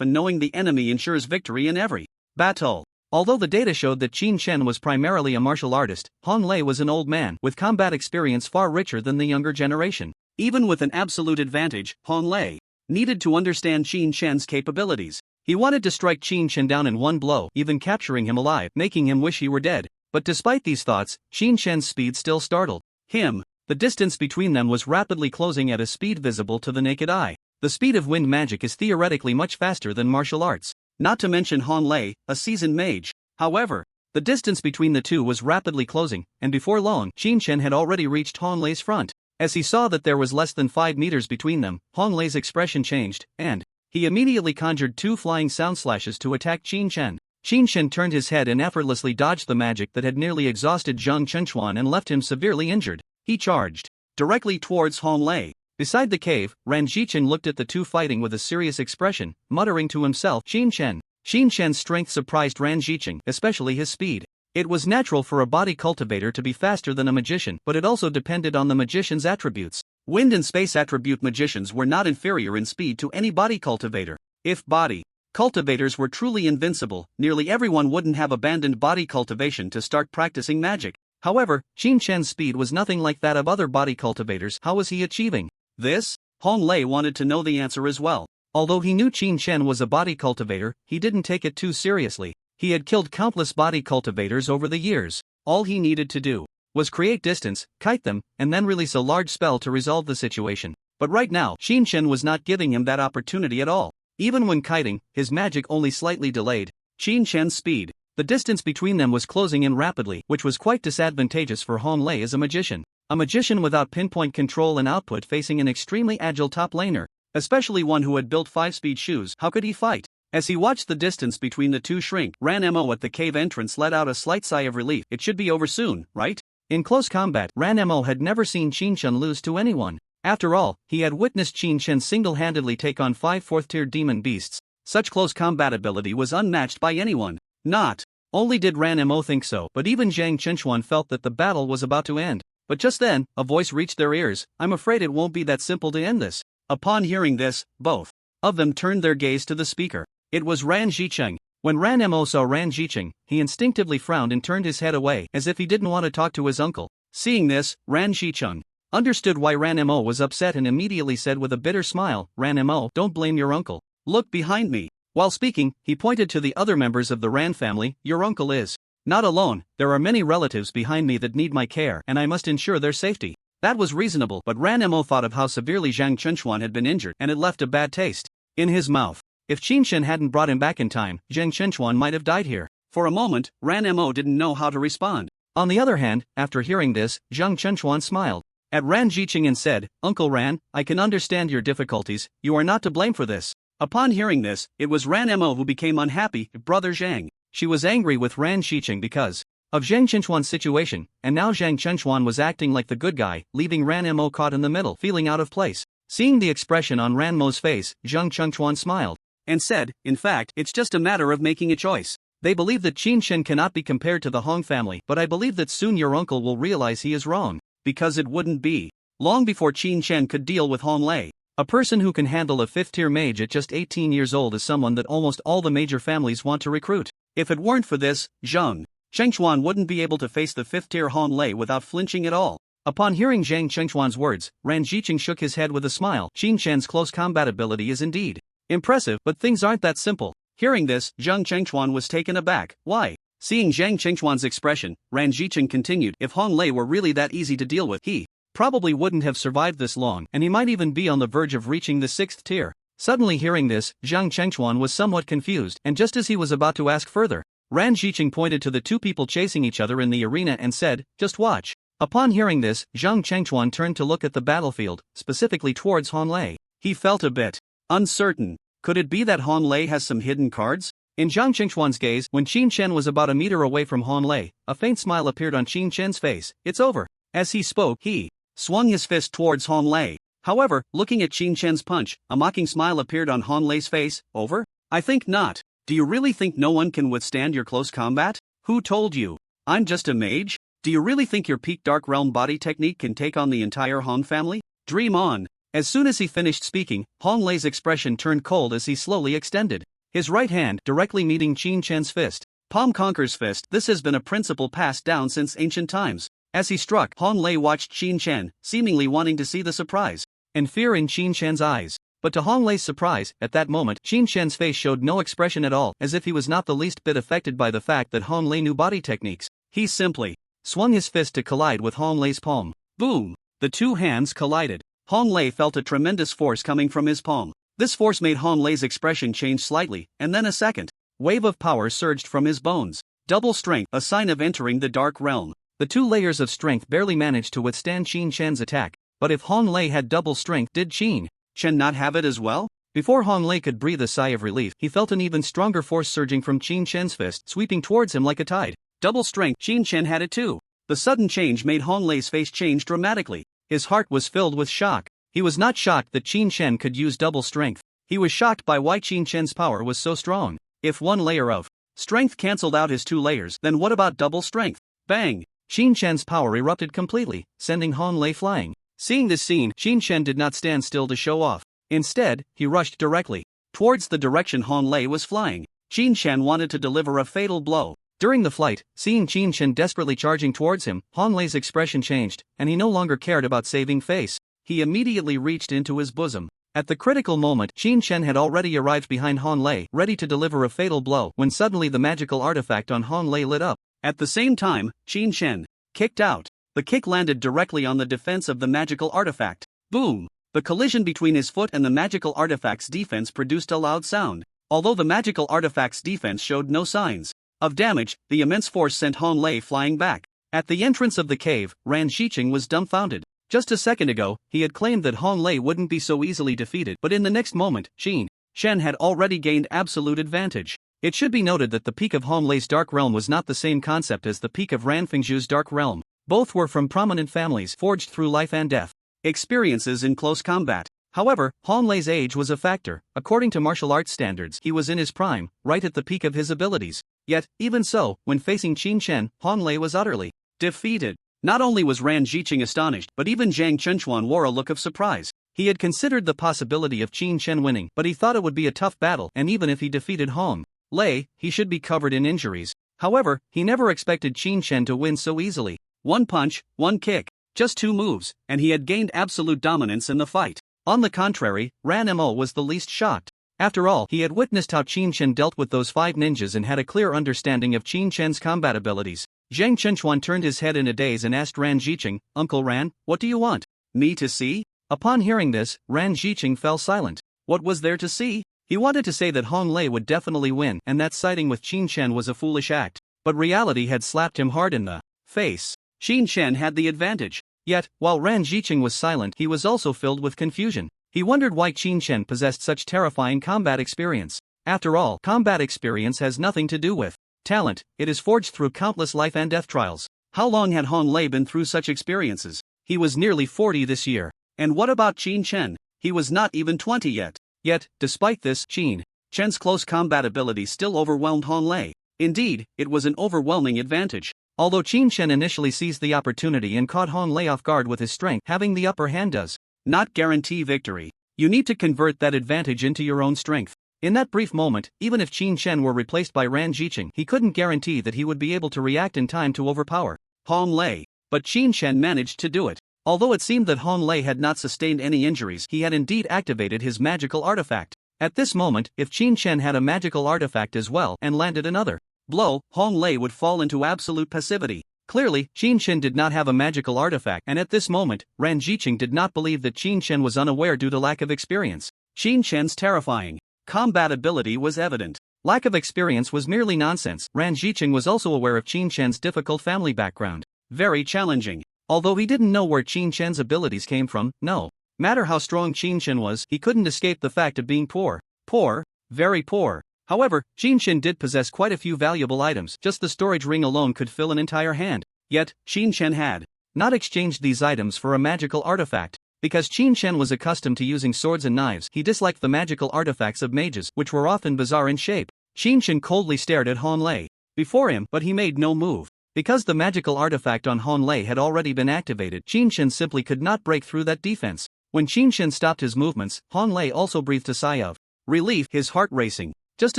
and knowing the enemy ensures victory in every battle. Although the data showed that Qin Chen was primarily a martial artist, Hong Lei was an old man with combat experience far richer than the younger generation. Even with an absolute advantage, Hong Lei needed to understand Qin Chen's capabilities. He wanted to strike Qin Chen down in one blow, even capturing him alive, making him wish he were dead. But despite these thoughts, Qin Chen's speed still startled him. The distance between them was rapidly closing at a speed visible to the naked eye. The speed of wind magic is theoretically much faster than martial arts. Not to mention Hong Lei, a seasoned mage. However, the distance between the two was rapidly closing, and before long, Qin Chen had already reached Hong Lei's front. As he saw that there was less than 5 meters between them, Hong Lei's expression changed, and he immediately conjured 2 flying sound slashes to attack Qin Chen. Qin Chen turned his head and effortlessly dodged the magic that had nearly exhausted Zhang Chenchuan and left him severely injured. He charged directly towards Hong Lei. Beside the cave, Ran Jichen looked at the two fighting with a serious expression, muttering to himself, "Qin Chen, Qin Shen's strength surprised Ran Zhiqing, especially his speed. It was natural for a body cultivator to be faster than a magician, but it also depended on the magician's attributes. Wind and space attribute magicians were not inferior in speed to any body cultivator. If body cultivators were truly invincible, nearly everyone wouldn't have abandoned body cultivation to start practicing magic. However, Qin Shen's speed was nothing like that of other body cultivators. How was he achieving this? Hong Lei wanted to know the answer as well. Although he knew Qin Shen was a body cultivator, he didn't take it too seriously. He had killed countless body cultivators over the years. All he needed to do was create distance, kite them, and then release a large spell to resolve the situation. But right now, Qin Shen was not giving him that opportunity at all. Even when kiting, his magic only slightly delayed Qin Shen's speed. The distance between them was closing in rapidly, which was quite disadvantageous for Hong Lei as a magician. A magician without pinpoint control and output facing an extremely agile top laner, especially one who had built 5-speed shoes, how could he fight? As he watched the distance between the two shrink, Ranmo at the cave entrance let out a slight sigh of relief. It should be over soon, right? In close combat, Ranmo had never seen Qin Shen lose to anyone. After all, he had witnessed Qin Shen single-handedly take on 5 4th-tier demon beasts. Such close combat ability was unmatched by anyone. Not only did Ranmo think so, but even Zhang Chenchuan felt that the battle was about to end. But just then, a voice reached their ears. I'm afraid it won't be that simple to end this. Upon hearing this, both of them turned their gaze to the speaker. It was Ran Zhiqing. When Ranmo saw Ran Zhiqing, he instinctively frowned and turned his head away, as if he didn't want to talk to his uncle. Seeing this, Ran Zhiqing understood why Ranmo was upset and immediately said with a bitter smile, Ranmo, don't blame your uncle. Look behind me. While speaking, he pointed to the other members of the Ran family. Your uncle is not alone. There are many relatives behind me that need my care, and I must ensure their safety. That was reasonable, but Ranmo thought of how severely Zhang Chenchuan had been injured, and it left a bad taste in his mouth. If Qin Shen hadn't brought him back in time, Zhang Chenchuan might have died here. For a moment, Ranmo didn't know how to respond. On the other hand, after hearing this, Zhang Chenchuan smiled at Ran Zhiqing and said, Uncle Ran, I can understand your difficulties. You are not to blame for this. Upon hearing this, it was Ranmo who became unhappy. Brother Zhang. She was angry with Ran Zhiqing because of Zhang Chenchuan's situation, and now Zhang Chenchuan was acting like the good guy, leaving Ranmo caught in the middle, feeling out of place. Seeing the expression on Ranmo's face, Zhang Chenchuan smiled and said, in fact, it's just a matter of making a choice. They believe that Qin Shen cannot be compared to the Hong family, but I believe that soon your uncle will realize he is wrong. Because it wouldn't be long before Qin Shen could deal with Hong Lei. A person who can handle a 5th-tier mage at just 18 years old is someone that almost all the major families want to recruit. If it weren't for this, Zhang Chenchuan wouldn't be able to face the 5th-tier Hong Lei without flinching at all. Upon hearing Zhang Chenchuan's words, Ran Zhiqing shook his head with a smile. Qin Shen's close combat ability is indeed impressive, but things aren't that simple. Hearing this, Zhang Chenchuan was taken aback. Why? Seeing Zhang Chenchuan's expression, Ran Zhiqing continued, if Hong Lei were really that easy to deal with, he probably wouldn't have survived this long, and he might even be on the verge of reaching the 6th tier. Suddenly hearing this, Zhang Chenchuan was somewhat confused, and just as he was about to ask further, Ran Zhiqing pointed to the two people chasing each other in the arena and said, just watch. Upon hearing this, Zhang Chenchuan turned to look at the battlefield, specifically towards Hong Lei. He felt a bit uncertain. Could it be that Hong Lei has some hidden cards? In Zhang Chenchuan's gaze, when Qin Shen was about a meter away from Hong Lei, a faint smile appeared on Qin Shen's face. It's over. As he spoke, he swung his fist towards Hong Lei. However, looking at Qin Shen's punch, a mocking smile appeared on Hong Lei's face. Over? I think not. Do you really think no one can withstand your close combat? Who told you? I'm just a mage? Do you really think your peak Dark Realm body technique can take on the entire Hong family? Dream on. As soon as he finished speaking, Hong Lei's expression turned cold as he slowly extended his right hand directly meeting Qin Shen's fist. Palm conquers fist. This has been a principle passed down since ancient times. As he struck, Hong Lei watched Qin Shen, seemingly wanting to see the surprise and fear in Qin Shen's eyes. But to Hong Lei's surprise, at that moment, Qin Shen's face showed no expression at all, as if he was not the least bit affected by the fact that Hong Lei knew body techniques. He simply swung his fist to collide with Hong Lei's palm. Boom! The two hands collided. Hong Lei felt a tremendous force coming from his palm. This force made Hong Lei's expression change slightly, and then a second wave of power surged from his bones. Double strength, a sign of entering the Dark Realm. The two layers of strength barely managed to withstand Qin Shen's attack, but if Hong Lei had double strength, did Qin Shen not have it as well? Before Hong Lei could breathe a sigh of relief, he felt an even stronger force surging from Qin Shen's fist, sweeping towards him like a tide. Double strength, Qin Shen had it too. The sudden change made Hong Lei's face change dramatically. His heart was filled with shock. He was not shocked that Qin Shen could use double strength. He was shocked by why Qin Shen's power was so strong. If one layer of strength cancelled out his 2 layers, then what about double strength? Bang! Qin Shen's power erupted completely, sending Han Lei flying. Seeing this scene, Qin Shen did not stand still to show off. Instead, he rushed directly towards the direction Han Lei was flying. Qin Shen wanted to deliver a fatal blow. During the flight, seeing Qin Shen desperately charging towards him, Han Lei's expression changed, and he no longer cared about saving face. He immediately reached into his bosom. At the critical moment, Qin Shen had already arrived behind Han Lei, ready to deliver a fatal blow, when suddenly the magical artifact on Han Lei lit up. At the same time, Qin Shen kicked out. The kick landed directly on the defense of the magical artifact. Boom! The collision between his foot and the magical artifact's defense produced a loud sound. Although the magical artifact's defense showed no signs of damage, the immense force sent Han Lei flying back. At the entrance of the cave, Ran Xiqing was dumbfounded. Just a second ago, he had claimed that Han Lei wouldn't be so easily defeated, but in the next moment, Qin Shen had already gained absolute advantage. It should be noted that the peak of Han Lei's Dark Realm was not the same concept as the peak of Ran Fengzhu's Dark Realm. Both were from prominent families forged through life and death experiences in close combat. However, Han Lei's age was a factor. According to martial arts standards, he was in his prime, right at the peak of his abilities. Yet, even so, when facing Qin Shen, Han Lei was utterly defeated. Not only was Ran Xiqing astonished, but even Zhang Chenchuan wore a look of surprise. He had considered the possibility of Qin Shen winning, but he thought it would be a tough battle, and even if he defeated Han Lei, he should be covered in injuries. However, he never expected Qin Shen to win so easily. One punch, one kick, just 2 moves, and he had gained absolute dominance in the fight. On the contrary, Ranmo was the least shocked. After all, he had witnessed how Qin Shen dealt with those 5 ninjas and had a clear understanding of Qin Shen's combat abilities. Zhang Chenchuan turned his head in a daze and asked Ran Xiqing, "Uncle Ran, what do you want me to see?" Upon hearing this, Ran Xiqing fell silent. What was there to see? He wanted to say that Han Lei would definitely win and that siding with Qin Shen was a foolish act, but reality had slapped him hard in the face. Qin Shen had the advantage. Yet, while Ran Xiqing was silent, he was also filled with confusion. He wondered why Qin Shen possessed such terrifying combat experience. After all, combat experience has nothing to do with talent, it is forged through countless life and death trials. How long had Han Lei been through such experiences? He was nearly 40 this year. And what about Qin Shen? He was not even 20 yet. Yet, despite this, Qin Shen's close combat ability still overwhelmed Han Lei. Indeed, it was an overwhelming advantage. Although Qin Shen initially seized the opportunity and caught Han Lei off guard with his strength, having the upper hand does not guarantee victory. You need to convert that advantage into your own strength. In that brief moment, even if Qin Shen were replaced by Ran Xiqing, he couldn't guarantee that he would be able to react in time to overpower Han Lei. But Qin Shen managed to do it. Although it seemed that Han Lei had not sustained any injuries, he had indeed activated his magical artifact. At this moment, if Qin Shen had a magical artifact as well and landed another blow, Han Lei would fall into absolute passivity. Clearly, Qin Shen did not have a magical artifact, and at this moment, Ran Xiqing did not believe that Qin Shen was unaware due to lack of experience. Qin Shen's terrifying combat ability was evident. Lack of experience was merely nonsense. Ran Xiqing was also aware of Qin Shen's difficult family background. Very challenging. Although he didn't know where Qin Shen's abilities came from, no matter how strong Qin Shen was, he couldn't escape the fact of being poor. Poor, very poor. However, Qin Shen did possess quite a few valuable items, just the storage ring alone could fill an entire hand. Yet, Qin Shen had not exchanged these items for a magical artifact. Because Qin Shen was accustomed to using swords and knives, he disliked the magical artifacts of mages, which were often bizarre in shape. Qin Shen coldly stared at Han Lei before him, but he made no move. Because the magical artifact on Han Lei had already been activated, Qin Shen simply could not break through that defense. When Qin Shen stopped his movements, Han Lei also breathed a sigh of relief, his heart racing. Just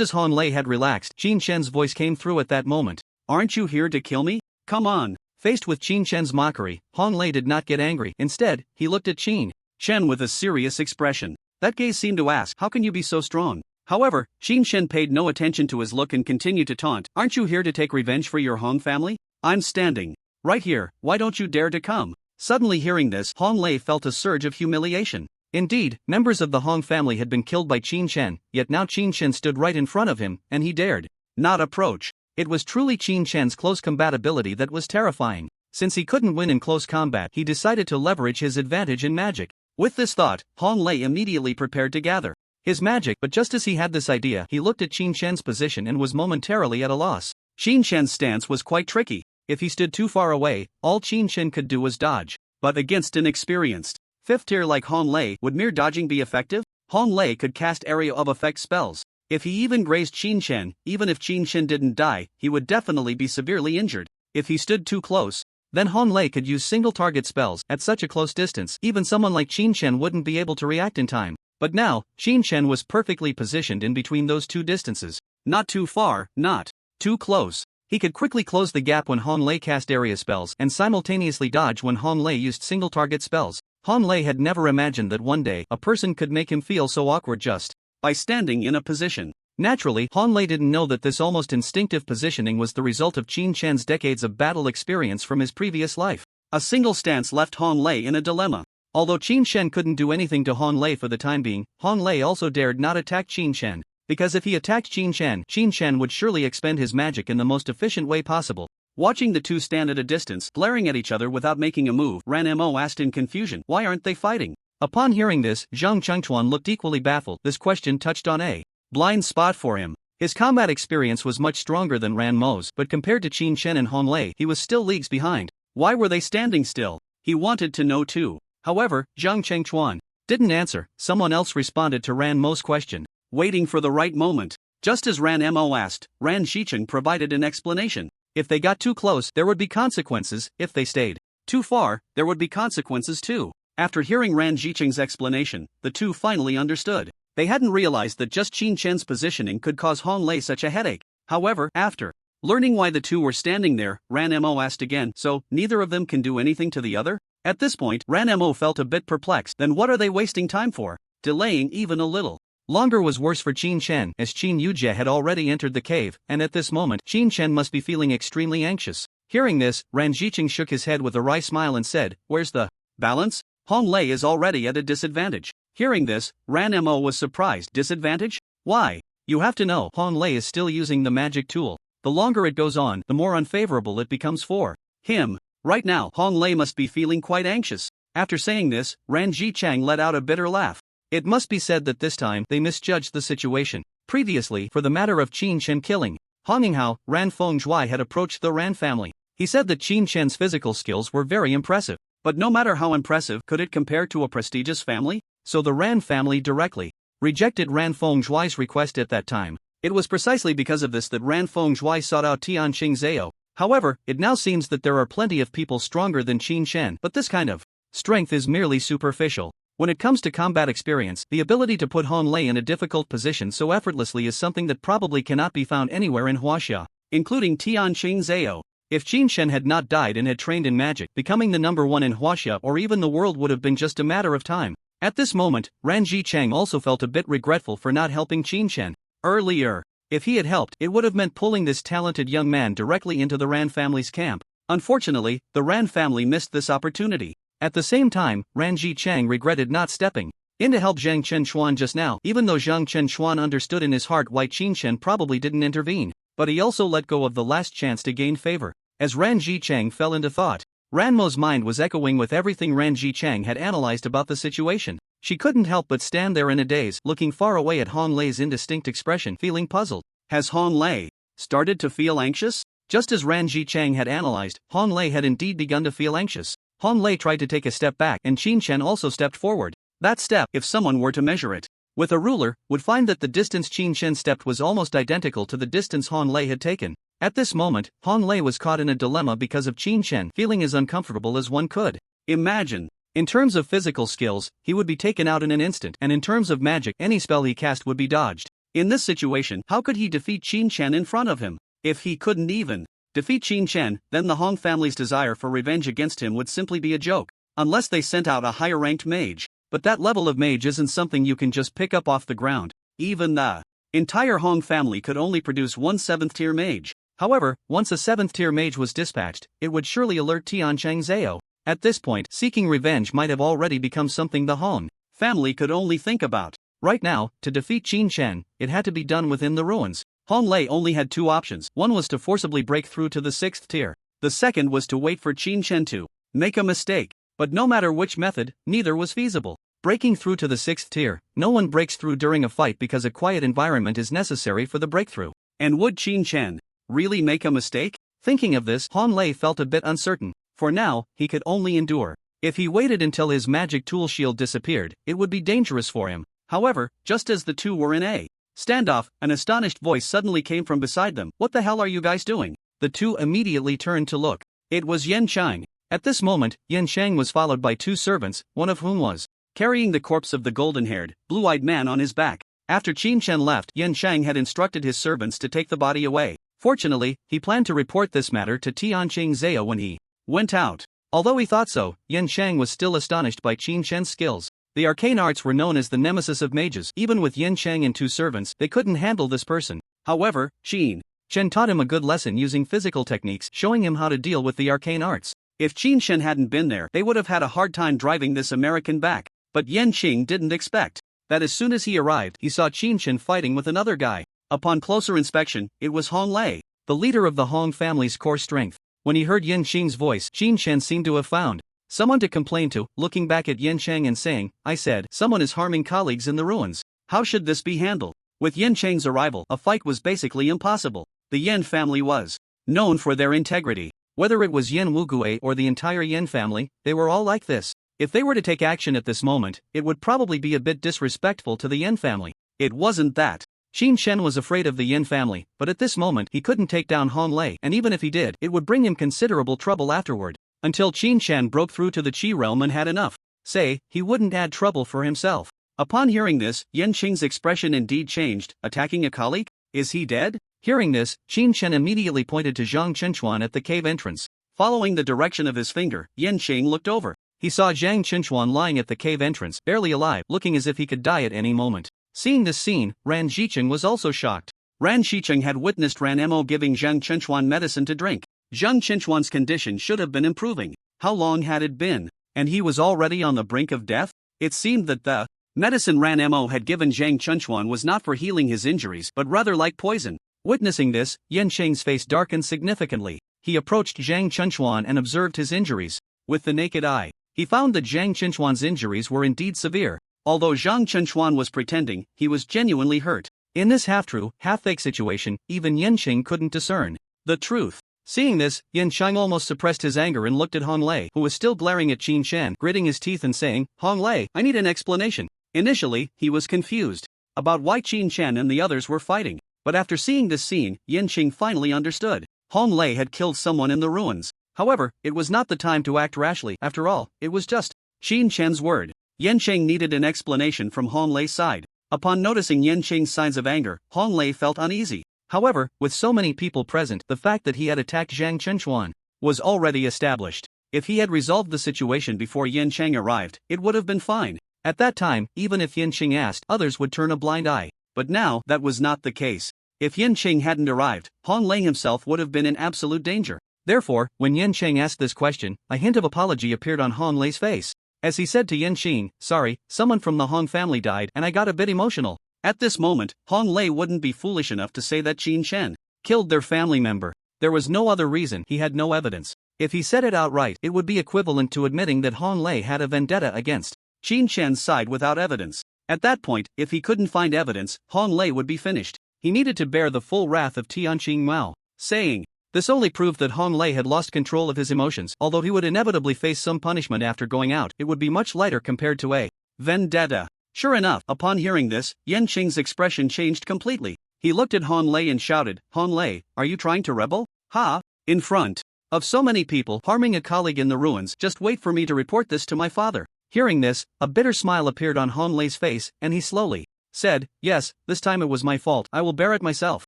as Han Lei had relaxed, Qin Shen's voice came through at that moment. "Aren't you here to kill me? Come on." Faced with Qin Shen's mockery, Han Lei did not get angry. Instead, he looked at Qin Shen with a serious expression. That gaze seemed to ask, "How can you be so strong?" However, Qin Shen paid no attention to his look and continued to taunt, "Aren't you here to take revenge for your Han family? I'm standing right here, why don't you dare to come?" Suddenly hearing this, Han Lei felt a surge of humiliation. Indeed, members of the Han family had been killed by Qin Shen, yet now Qin Shen stood right in front of him, and he dared not approach. It was truly Qin Shen's close combat ability that was terrifying. Since he couldn't win in close combat, he decided to leverage his advantage in magic. With this thought, Han Lei immediately prepared to gather his magic, but just as he had this idea, he looked at Qin Shen's position and was momentarily at a loss. Qin Shen's stance was quite tricky. If he stood too far away, all Qin Shen could do was dodge. But against an experienced 5th tier like Han Lei, would mere dodging be effective? Han Lei could cast area of effect spells. If he even grazed Qin Chen, even if Qin Chen didn't die, he would definitely be severely injured. If he stood too close, then Hong Lei could use single target spells at such a close distance. Even someone like Qin Chen wouldn't be able to react in time. But now, Qin Chen was perfectly positioned in between those two distances. Not too far, not too close. He could quickly close the gap when Hong Lei cast area spells and simultaneously dodge when Hong Lei used single target spells. Hong Lei had never imagined that one day a person could make him feel so awkward just by standing in a position. Naturally, Hong Lei didn't know that this almost instinctive positioning was the result of Qin Chen's decades of battle experience from his previous life. A single stance left Hong Lei in a dilemma. Although Qin Chen couldn't do anything to Hong Lei for the time being, Hong Lei also dared not attack Qin Chen, because if he attacked Qin Chen would surely expend his magic in the most efficient way possible. Watching the two stand at a distance, glaring at each other without making a move, Ranmo asked in confusion, "Why aren't they fighting?" Upon hearing this, Zhang Chengchuan looked equally baffled. This question touched on a blind spot for him. His combat experience was much stronger than Ranmo's, but compared to Qin Chen and Hong Lei, he was still leagues behind. Why were they standing still? He wanted to know too. However, Zhang Chengchuan didn't answer. Someone else responded to Ranmo's question, waiting for the right moment. Just as Ranmo asked, Ran Shicheng provided an explanation. If they got too close, there would be consequences. If they stayed too far, there would be consequences too. After hearing Ran Shicheng's explanation, the two finally understood. They hadn't realized that just Qin Chen's positioning could cause Hong Lei such a headache. However, after learning why the two were standing there, Ranmo asked again, "So, neither of them can do anything to the other?" At this point, Ranmo felt a bit perplexed. Then what are they wasting time for? Delaying even a little longer was worse for Qin Chen, as Qin Yujie had already entered the cave, and at this moment, Qin Chen must be feeling extremely anxious. Hearing this, Ran Jiqing shook his head with a wry smile and said, "Where's the balance? Hong Lei is already at a disadvantage." Hearing this, Ranmo was surprised. Disadvantage? Why? You have to know, Hong Lei is still using the magic tool. The longer it goes on, the more unfavorable it becomes for him. Right now, Hong Lei must be feeling quite anxious. After saying this, Ran Jichang let out a bitter laugh. It must be said that this time, they misjudged the situation. Previously, for the matter of Qin Chen killing Honginghao, Ran Fengzhuai had approached the Ran family. He said that Qin Chen's physical skills were very impressive. But no matter how impressive, could it compare to a prestigious family? So the Ran family directly rejected Ran Fengzhuai's request at that time. It was precisely because of this that Ran Fengzhuai sought out Tianqing Xiao. However, it now seems that there are plenty of people stronger than Qin Chen, but this kind of strength is merely superficial. When it comes to combat experience, the ability to put Hong Lei in a difficult position so effortlessly is something that probably cannot be found anywhere in Huaxia, including Tianqing Xiao. If Qin Chen had not died and had trained in magic, becoming the number one in Huaxia or even the world would have been just a matter of time. At this moment, Ran Jichang also felt a bit regretful for not helping Qin Chen earlier. If he had helped, it would have meant pulling this talented young man directly into the Ran family's camp. Unfortunately, the Ran family missed this opportunity. At the same time, Ran Jichang regretted not stepping in to help Zhang Chenchuan just now, even though Zhang Chenchuan understood in his heart why Qin Chen probably didn't intervene. But he also let go of the last chance to gain favor. As Ran Jichang fell into thought, Ranmo's mind was echoing with everything Ran Jichang had analyzed about the situation. She couldn't help but stand there in a daze, looking far away at Hong Lei's indistinct expression, feeling puzzled. Has Hong Lei started to feel anxious? Just as Ran Jichang had analyzed, Hong Lei had indeed begun to feel anxious. Hong Lei tried to take a step back, and Qin Chen also stepped forward. That step, if someone were to measure it with a ruler, would find that the distance Qin Chen stepped was almost identical to the distance Hong Lei had taken. At this moment, Hong Lei was caught in a dilemma because of Qin Chen feeling as uncomfortable as one could imagine. In terms of physical skills, he would be taken out in an instant, and in terms of magic, any spell he cast would be dodged. In this situation, how could he defeat Qin Chen in front of him? If he couldn't even defeat Qin Chen, then the Hong family's desire for revenge against him would simply be a joke, unless they sent out a higher-ranked mage. But that level of mage isn't something you can just pick up off the ground. Even the entire Hong family could only produce one 7th-tier mage. However, once a 7th-tier mage was dispatched, it would surely alert Tianqing Xiao. At this point, seeking revenge might have already become something the Hong family could only think about. Right now, to defeat Qin Chen, it had to be done within the ruins. Hong Lei only had two options. One was to forcibly break through to the 6th tier. The second was to wait for Qin Chen to make a mistake. But no matter which method, neither was feasible. Breaking through to the 6th tier, no one breaks through during a fight because a quiet environment is necessary for the breakthrough. And would Qin Chen really make a mistake? Thinking of this, Hong Lei felt a bit uncertain. For now, he could only endure. If he waited until his magic tool shield disappeared, it would be dangerous for him. However, just as the two were in a Standoff, an astonished voice suddenly came from beside them. What the hell are you guys doing? The two immediately turned to look. It was Yanchang. At this moment, Yanchang was followed by two servants, one of whom was carrying the corpse of the golden-haired, blue-eyed man on his back. After Qin Chen left, Yanchang had instructed his servants to take the body away. Fortunately, he planned to report this matter to Tianqing Xiao when he went out. Although he thought so, Yanchang was still astonished by Qin Chen's skills. The arcane arts were known as the nemesis of mages. Even with Yanchang and two servants, they couldn't handle this person. However, Qin Chen taught him a good lesson using physical techniques, showing him how to deal with the arcane arts. If Qin Chen hadn't been there, they would have had a hard time driving this American back. But Yanqing didn't expect that as soon as he arrived, he saw Qin Chen fighting with another guy. Upon closer inspection, it was Hong Lei, the leader of the Hong family's core strength. When he heard Yanqing's voice, Qin Chen seemed to have found someone to complain to, looking back at Yanchang and saying, I said, someone is harming colleagues in the ruins. How should this be handled? With Yanchang's arrival, a fight was basically impossible. The Yan family was known for their integrity. Whether it was Yan Wugue or the entire Yan family, they were all like this. If they were to take action at this moment, it would probably be a bit disrespectful to the Yan family. It wasn't that Qin Chen was afraid of the Yan family, but at this moment he couldn't take down Hong Lei, and even if he did, it would bring him considerable trouble afterward. Until Qin Chen broke through to the Qi realm and had enough. Say, he wouldn't add trouble for himself. Upon hearing this, Yanqing's expression indeed changed. Attacking a colleague? Is he dead? Hearing this, Qin Chen immediately pointed to Zhang Chenchuan at the cave entrance. Following the direction of his finger, Yanqing looked over. He saw Zhang Chenchuan lying at the cave entrance, barely alive, looking as if he could die at any moment. Seeing this scene, Ran Zhicheng was also shocked. Ran Zhicheng had witnessed Ranmo giving Zhang Chenchuan medicine to drink. Zhang Chenchuan's condition should have been improving. How long had it been? And he was already on the brink of death? It seemed that the medicine Ranmo had given Zhang Chenchuan was not for healing his injuries but rather like poison. Witnessing this, Yanqing's face darkened significantly. He approached Zhang Chenchuan and observed his injuries. With the naked eye, he found that Zhang Chenchuan's injuries were indeed severe. Although Zhang Chenchuan was pretending, he was genuinely hurt. In this half-true, half-fake situation, even Yanqing couldn't discern the truth. Seeing this, Yanqing almost suppressed his anger and looked at Hong Lei, who was still glaring at Qin Chen, gritting his teeth and saying, Hong Lei, I need an explanation. Initially, he was confused about why Qin Chen and the others were fighting. But after seeing this scene, Yanqing finally understood. Hong Lei had killed someone in the ruins. However, it was not the time to act rashly. After all, it was just Qin Chen's word. Yanqing needed an explanation from Hong Lei's side. Upon noticing Yanqing's signs of anger, Hong Lei felt uneasy. However, with so many people present, the fact that he had attacked Zhang Chenchuan was already established. If he had resolved the situation before Yanqing arrived, it would have been fine. At that time, even if Yanqing asked, others would turn a blind eye. But now, that was not the case. If Yanqing hadn't arrived, Hong Lei himself would have been in absolute danger. Therefore, when Yanqing asked this question, a hint of apology appeared on Hong Lei's face. As he said to Yanqing, sorry, someone from the Hong family died and I got a bit emotional. At this moment, Hong Lei wouldn't be foolish enough to say that Qin Chen killed their family member. There was no other reason. He had no evidence. If he said it outright, it would be equivalent to admitting that Hong Lei had a vendetta against Qin Chen's side without evidence. At that point, if he couldn't find evidence, Hong Lei would be finished. He needed to bear the full wrath of Tianqing Mao. Saying this only proved that Hong Lei had lost control of his emotions. Although he would inevitably face some punishment after going out, it would be much lighter compared to a vendetta. Sure enough, upon hearing this, Yanqing's expression changed completely. He looked at Hong Lei and shouted, Hong Lei, are you trying to rebel? Ha! In front of so many people harming a colleague in the ruins, just wait for me to report this to my father. Hearing this, a bitter smile appeared on Hong Lei's face, and he slowly said, yes, this time it was my fault, I will bear it myself.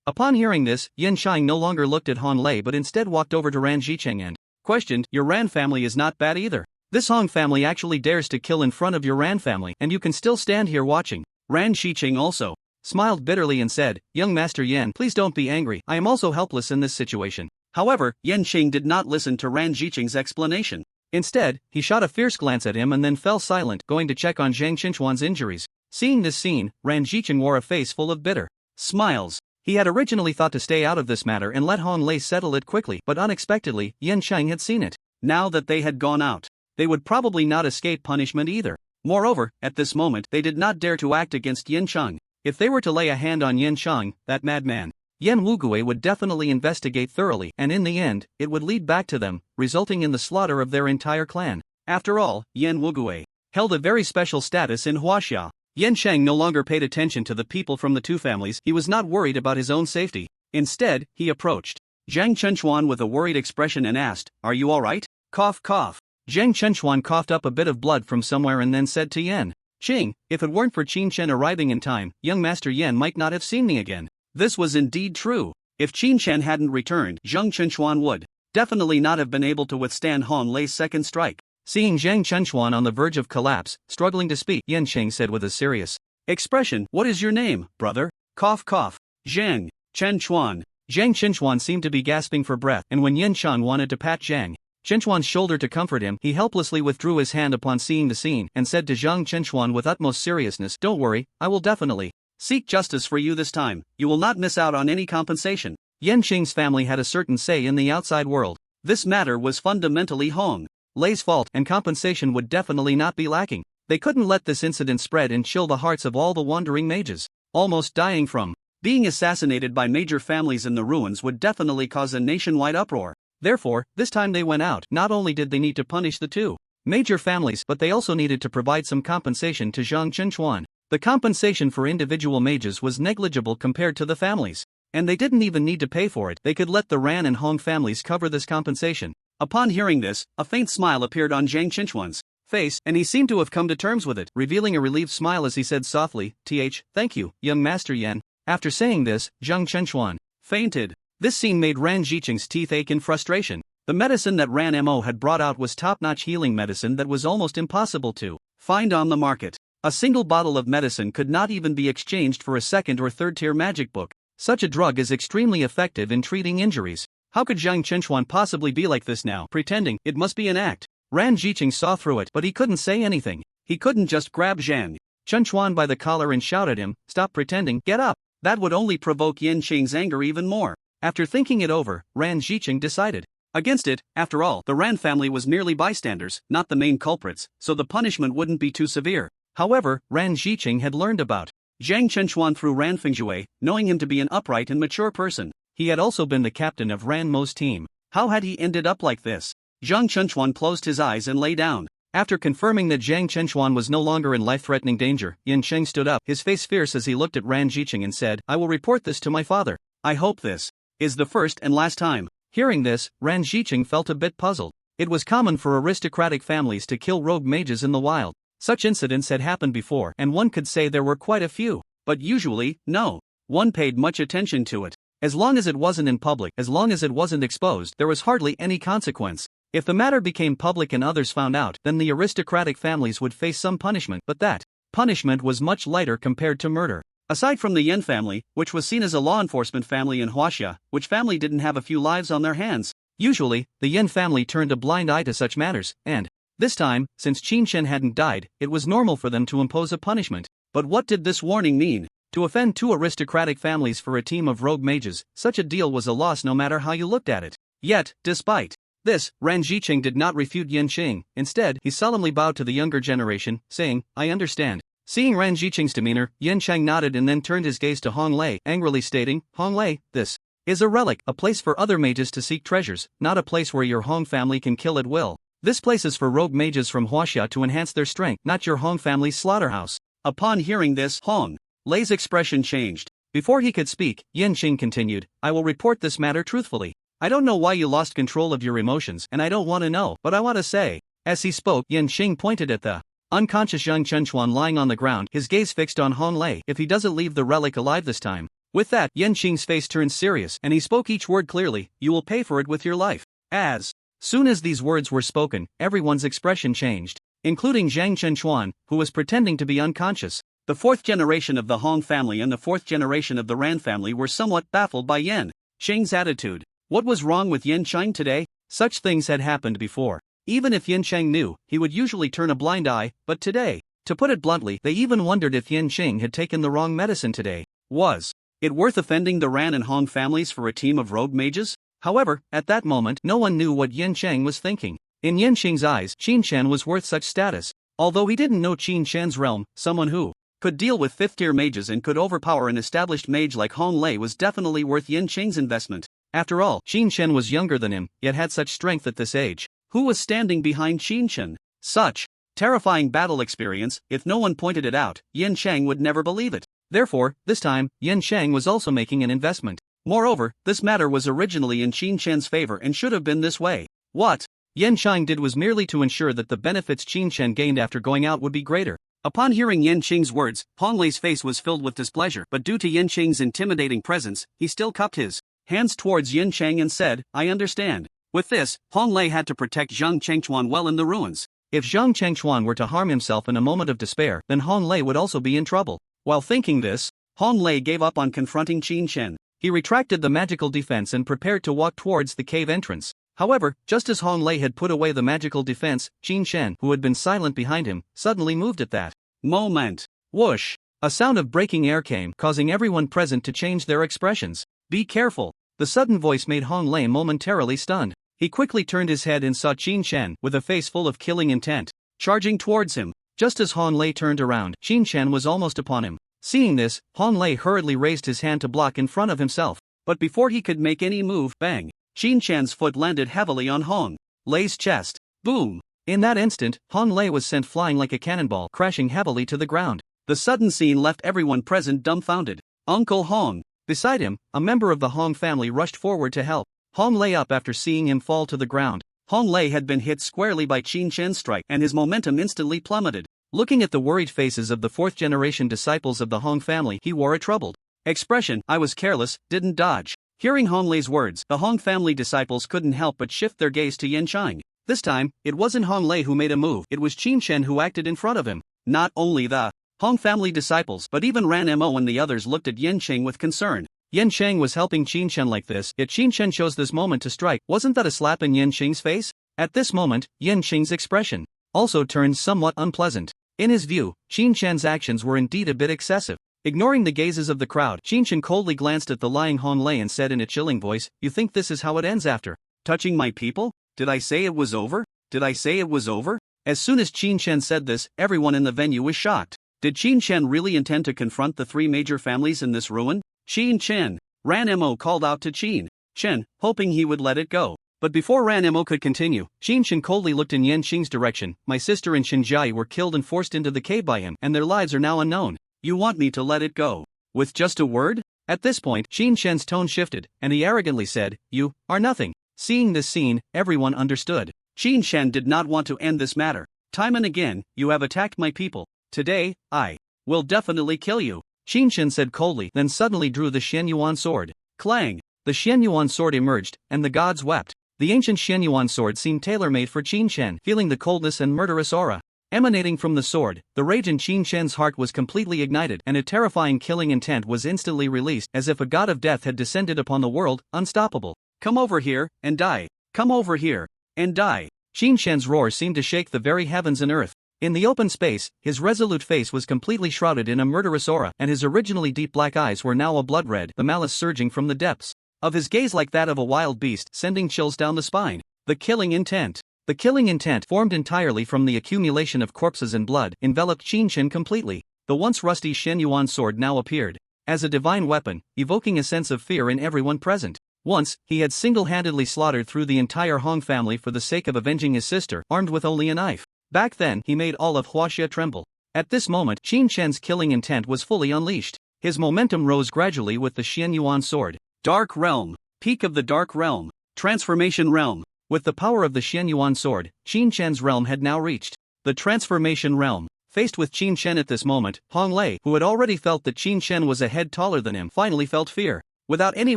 Upon hearing this, Yanqing no longer looked at Hong Lei but instead walked over to Ran Zhicheng and questioned, your Ran family is not bad either. This Hong family actually dares to kill in front of your Ran family, and you can still stand here watching. Ran Zhicheng also smiled bitterly and said, young Master Yan, please don't be angry, I am also helpless in this situation. However, Yanqing did not listen to Ran Zhicheng's explanation. Instead, he shot a fierce glance at him and then fell silent, going to check on Zhang Chenchuan's injuries. Seeing this scene, Ran Zhicheng wore a face full of bitter smiles. He had originally thought to stay out of this matter and let Hong Lei settle it quickly, but unexpectedly, Yanqing had seen it. Now that they had gone out, they would probably not escape punishment either. Moreover, at this moment, they did not dare to act against Yanqing. If they were to lay a hand on Yanqing, that madman Yan Wugue would definitely investigate thoroughly, and in the end, it would lead back to them, resulting in the slaughter of their entire clan. After all, Yan Wugue held a very special status in Huaxia. Tianqing no longer paid attention to the people from the two families. He was not worried about his own safety. Instead, he approached Zhang Chenchuan with a worried expression and asked, "Are you alright?" Cough cough. Zhang Chenchuan coughed up a bit of blood from somewhere and then said to Tianqing, "If it weren't for Qin Chen arriving in time, young Master Yan might not have seen me again." This was indeed true. If Qin Chen hadn't returned, Zhang Chenchuan would definitely not have been able to withstand Hong Lei's second strike. Seeing Zhang Chenchuan on the verge of collapse, struggling to speak, Tianqing said with a serious expression, "What is your name, brother?" Cough cough. Zhang Chenchuan. Zhang Chenchuan seemed to be gasping for breath, and when Tianqing wanted to pat Zhang Chenchuan's shoulder to comfort him, he helplessly withdrew his hand upon seeing the scene and said to Zhang Chenchuan with utmost seriousness, "Don't worry, I will definitely seek justice for you this time. You will not miss out on any compensation." Tianqing's family had a certain say in the outside world. This matter was fundamentally Hong Lei's fault, and compensation would definitely not be lacking. They couldn't let this incident spread and chill the hearts of all the wandering mages. Almost dying from being assassinated by major families in the ruins would definitely cause a nationwide uproar. Therefore, this time they went out. Not only did they need to punish the two major families, but they also needed to provide some compensation to Zhang Chenchuan. The compensation for individual mages was negligible compared to the families, and they didn't even need to pay for it. They could let the Ran and Hong families cover this compensation. Upon hearing this, a faint smile appeared on Zhang Chenchuan's face, and he seemed to have come to terms with it, revealing a relieved smile as he said softly, "Thank you, young Master Yan." After saying this, Zhang Chenchuan fainted. This scene made Ran Jiqing's teeth ache in frustration. The medicine that Ranmo had brought out was top-notch healing medicine that was almost impossible to find on the market. A single bottle of medicine could not even be exchanged for a second or third-tier magic book. Such a drug is extremely effective in treating injuries. How could Zhang Chenchuan possibly be like this now, pretending it must be an act? Ran Jiqing saw through it, but he couldn't say anything. He couldn't just grab Zhang Chenchuan by the collar and shout at him, "Stop pretending, get up." That would only provoke Tianqing's anger even more. After thinking it over, Ran Jiqing decided against it. After all, the Ran family was merely bystanders, not the main culprits, so the punishment wouldn't be too severe. However, Ran Jiqing had learned about Zhang Chenchuan through Ran Fingjue, knowing him to be an upright and mature person. He had also been the captain of Ranmo's team. How had he ended up like this? Zhang Chenchuan closed his eyes and lay down. After confirming that Zhang Chenchuan was no longer in life-threatening danger, Tianqing stood up, his face fierce as he looked at Ran Jiqing and said, "I will report this to my father. I hope this is the first and last time." Hearing this, Ran Jiqing felt a bit puzzled. It was common for aristocratic families to kill rogue mages in the wild. Such incidents had happened before, and one could say there were quite a few. But usually, no one paid much attention to it. As long as it wasn't in public, as long as it wasn't exposed, there was hardly any consequence. If the matter became public and others found out, then the aristocratic families would face some punishment, but that punishment was much lighter compared to murder. Aside from the Yan family, which was seen as a law enforcement family in Huaxia, which family didn't have a few lives on their hands? Usually, the Yan family turned a blind eye to such matters, and this time, since Qin Chen hadn't died, it was normal for them to impose a punishment. But what did this warning mean? To offend two aristocratic families for a team of rogue mages, such a deal was a loss no matter how you looked at it. Yet, despite this, Ran Jiqing did not refute Tianqing. Instead, he solemnly bowed to the younger generation, saying, "I understand." Seeing Ran Jiqing's demeanor, Tianqing nodded and then turned his gaze to Hong Lei, angrily stating, "Hong Lei, this is a relic, a place for other mages to seek treasures, not a place where your Hong family can kill at will. This place is for rogue mages from Huaxia to enhance their strength, not your Hong family's slaughterhouse." Upon hearing this, Hong Lei's expression changed. Before he could speak, Tianqing continued, "I will report this matter truthfully. I don't know why you lost control of your emotions, and I don't want to know, but I want to say." As he spoke, Tianqing pointed at the unconscious Zhang Chenchuan lying on the ground, his gaze fixed on Hong Lei. "If he doesn't leave the relic alive this time." With that, Tianqing's face turned serious, and he spoke each word clearly, "You will pay for it with your life." As soon as these words were spoken, everyone's expression changed, including Zhang Chenchuan, who was pretending to be unconscious. The fourth generation of the Hong family and the fourth generation of the Ran family were somewhat baffled by Tianqing's attitude. What was wrong with Tianqing today? Such things had happened before. Even if Tianqing knew, he would usually turn a blind eye, but today, to put it bluntly, they even wondered if Tianqing had taken the wrong medicine today. Was it worth offending the Ran and Hong families for a team of rogue mages? However, at that moment, no one knew what Tianqing was thinking. In Tianqing's eyes, Qin Chen was worth such status. Although he didn't know Qin Chen's realm, someone who could deal with fifth-tier mages and could overpower an established mage like Hong Lei was definitely worth Tianqing's investment. After all, Qin Chen was younger than him, yet had such strength at this age. Who was standing behind Qin Chen? Such Terrifying battle experience. If no one pointed it out, Yin Chang would never believe it. Therefore, this time, Yin Chang was also making an investment. Moreover, this matter was originally in Qin Chen's favor and should have been this way. What Yin Chang did was merely to ensure that the benefits Qin Chen gained after going out would be greater. Upon hearing Yin Qing's words, Hong Lei's face was filled with displeasure, but due to Yin Qing's intimidating presence, he still cupped his hands towards Yin Chang and said, I understand. With this, Hong Lei had to protect Zhang Chengchuan well in the ruins. If Zhang Chengchuan were to harm himself in a moment of despair, then Hong Lei would also be in trouble. While thinking this, Hong Lei gave up on confronting Qin Chen. He retracted the magical defense and prepared to walk towards the cave entrance. However, just as Hong Lei had put away the magical defense, Qin Chen, who had been silent behind him, suddenly moved at that moment. Whoosh! A sound of breaking air came, causing everyone present to change their expressions. Be careful! The sudden voice made Hong Lei momentarily stunned. He quickly turned his head and saw Qin Chen, with a face full of killing intent, charging towards him. Just as Hong Lei turned around, Qin Chen was almost upon him. Seeing this, Hong Lei hurriedly raised his hand to block in front of himself. But before he could make any move, bang! Qin Chen's foot landed heavily on Hong Lei's chest. Boom! In that instant, Hong Lei was sent flying like a cannonball, crashing heavily to the ground. The sudden scene left everyone present dumbfounded. Uncle Hong. Beside him, a member of the Hong family rushed forward to help Hong Lei up after seeing him fall to the ground. Hong Lei had been hit squarely by Qin Chen's strike and his momentum instantly plummeted. Looking at the worried faces of the fourth-generation disciples of the Hong family, he wore a troubled expression. I was careless, didn't dodge. Hearing Hong Lei's words, the Hong family disciples couldn't help but shift their gaze to Yin Chang. This time, it wasn't Hong Lei who made a move, it was Qin Chen who acted in front of him. Not only the Hong family disciples, but even Ranmo and the others looked at Yin Chang with concern. Yin Chang was helping Qin Chen like this, yet Qin Chen chose this moment to strike. Wasn't that a slap in Yin Chang's face? At this moment, Yin Chang's expression also turned somewhat unpleasant. In his view, Qin Chen's actions were indeed a bit excessive. Ignoring the gazes of the crowd, Qin Chen coldly glanced at the lying Hong Lei and said in a chilling voice, You think this is how it ends after touching my people? Did I say it was over? Did I say it was over? As soon as Qin Chen said this, everyone in the venue was shocked. Did Qin Chen really intend to confront the three major families in this ruin? Qin Chen! Ranmo called out to Qin Chen, hoping he would let it go. But before Ranmo could continue, Qin Chen coldly looked in Yin Qing's direction. My sister and Shinjai were killed and forced into the cave by him, and their lives are now unknown. You want me to let it go? With just a word? At this point, Qin Chen's tone shifted, and he arrogantly said, You are nothing. Seeing this scene, everyone understood. Qin Chen did not want to end this matter. Time and again, you have attacked my people. Today, I will definitely kill you. Qin Chen said coldly, then suddenly drew the Xianyuan sword. Clang! The Xianyuan sword emerged, and the gods wept. The ancient Xianyuan sword seemed tailor-made for Qin Chen, feeling the coldness and murderous aura emanating from the sword. The rage in Qin Chen's heart was completely ignited, and a terrifying killing intent was instantly released, as if a god of death had descended upon the world, unstoppable. Come over here, and die. Come over here, and die. Qin Chen's roar seemed to shake the very heavens and earth. In the open space, his resolute face was completely shrouded in a murderous aura, and his originally deep black eyes were now a blood red, the malice surging from the depths of his gaze like that of a wild beast, sending chills down the spine. The killing intent. The killing intent, formed entirely from the accumulation of corpses and blood, enveloped Qin Chen completely. The once rusty Xianyuan sword now appeared as a divine weapon, evoking a sense of fear in everyone present. Once, he had single-handedly slaughtered through the entire Hong family for the sake of avenging his sister, armed with only a knife. Back then, he made all of Huaxia tremble. At this moment, Qin Chen's killing intent was fully unleashed. His momentum rose gradually with the Xianyuan sword. Dark Realm. Peak of the Dark Realm. Transformation Realm. With the power of the Xianyuan sword, Qin Chen's realm had now reached the Transformation Realm. Faced with Qin Chen at this moment, Hong Lei, who had already felt that Qin Chen was a head taller than him, finally felt fear. Without any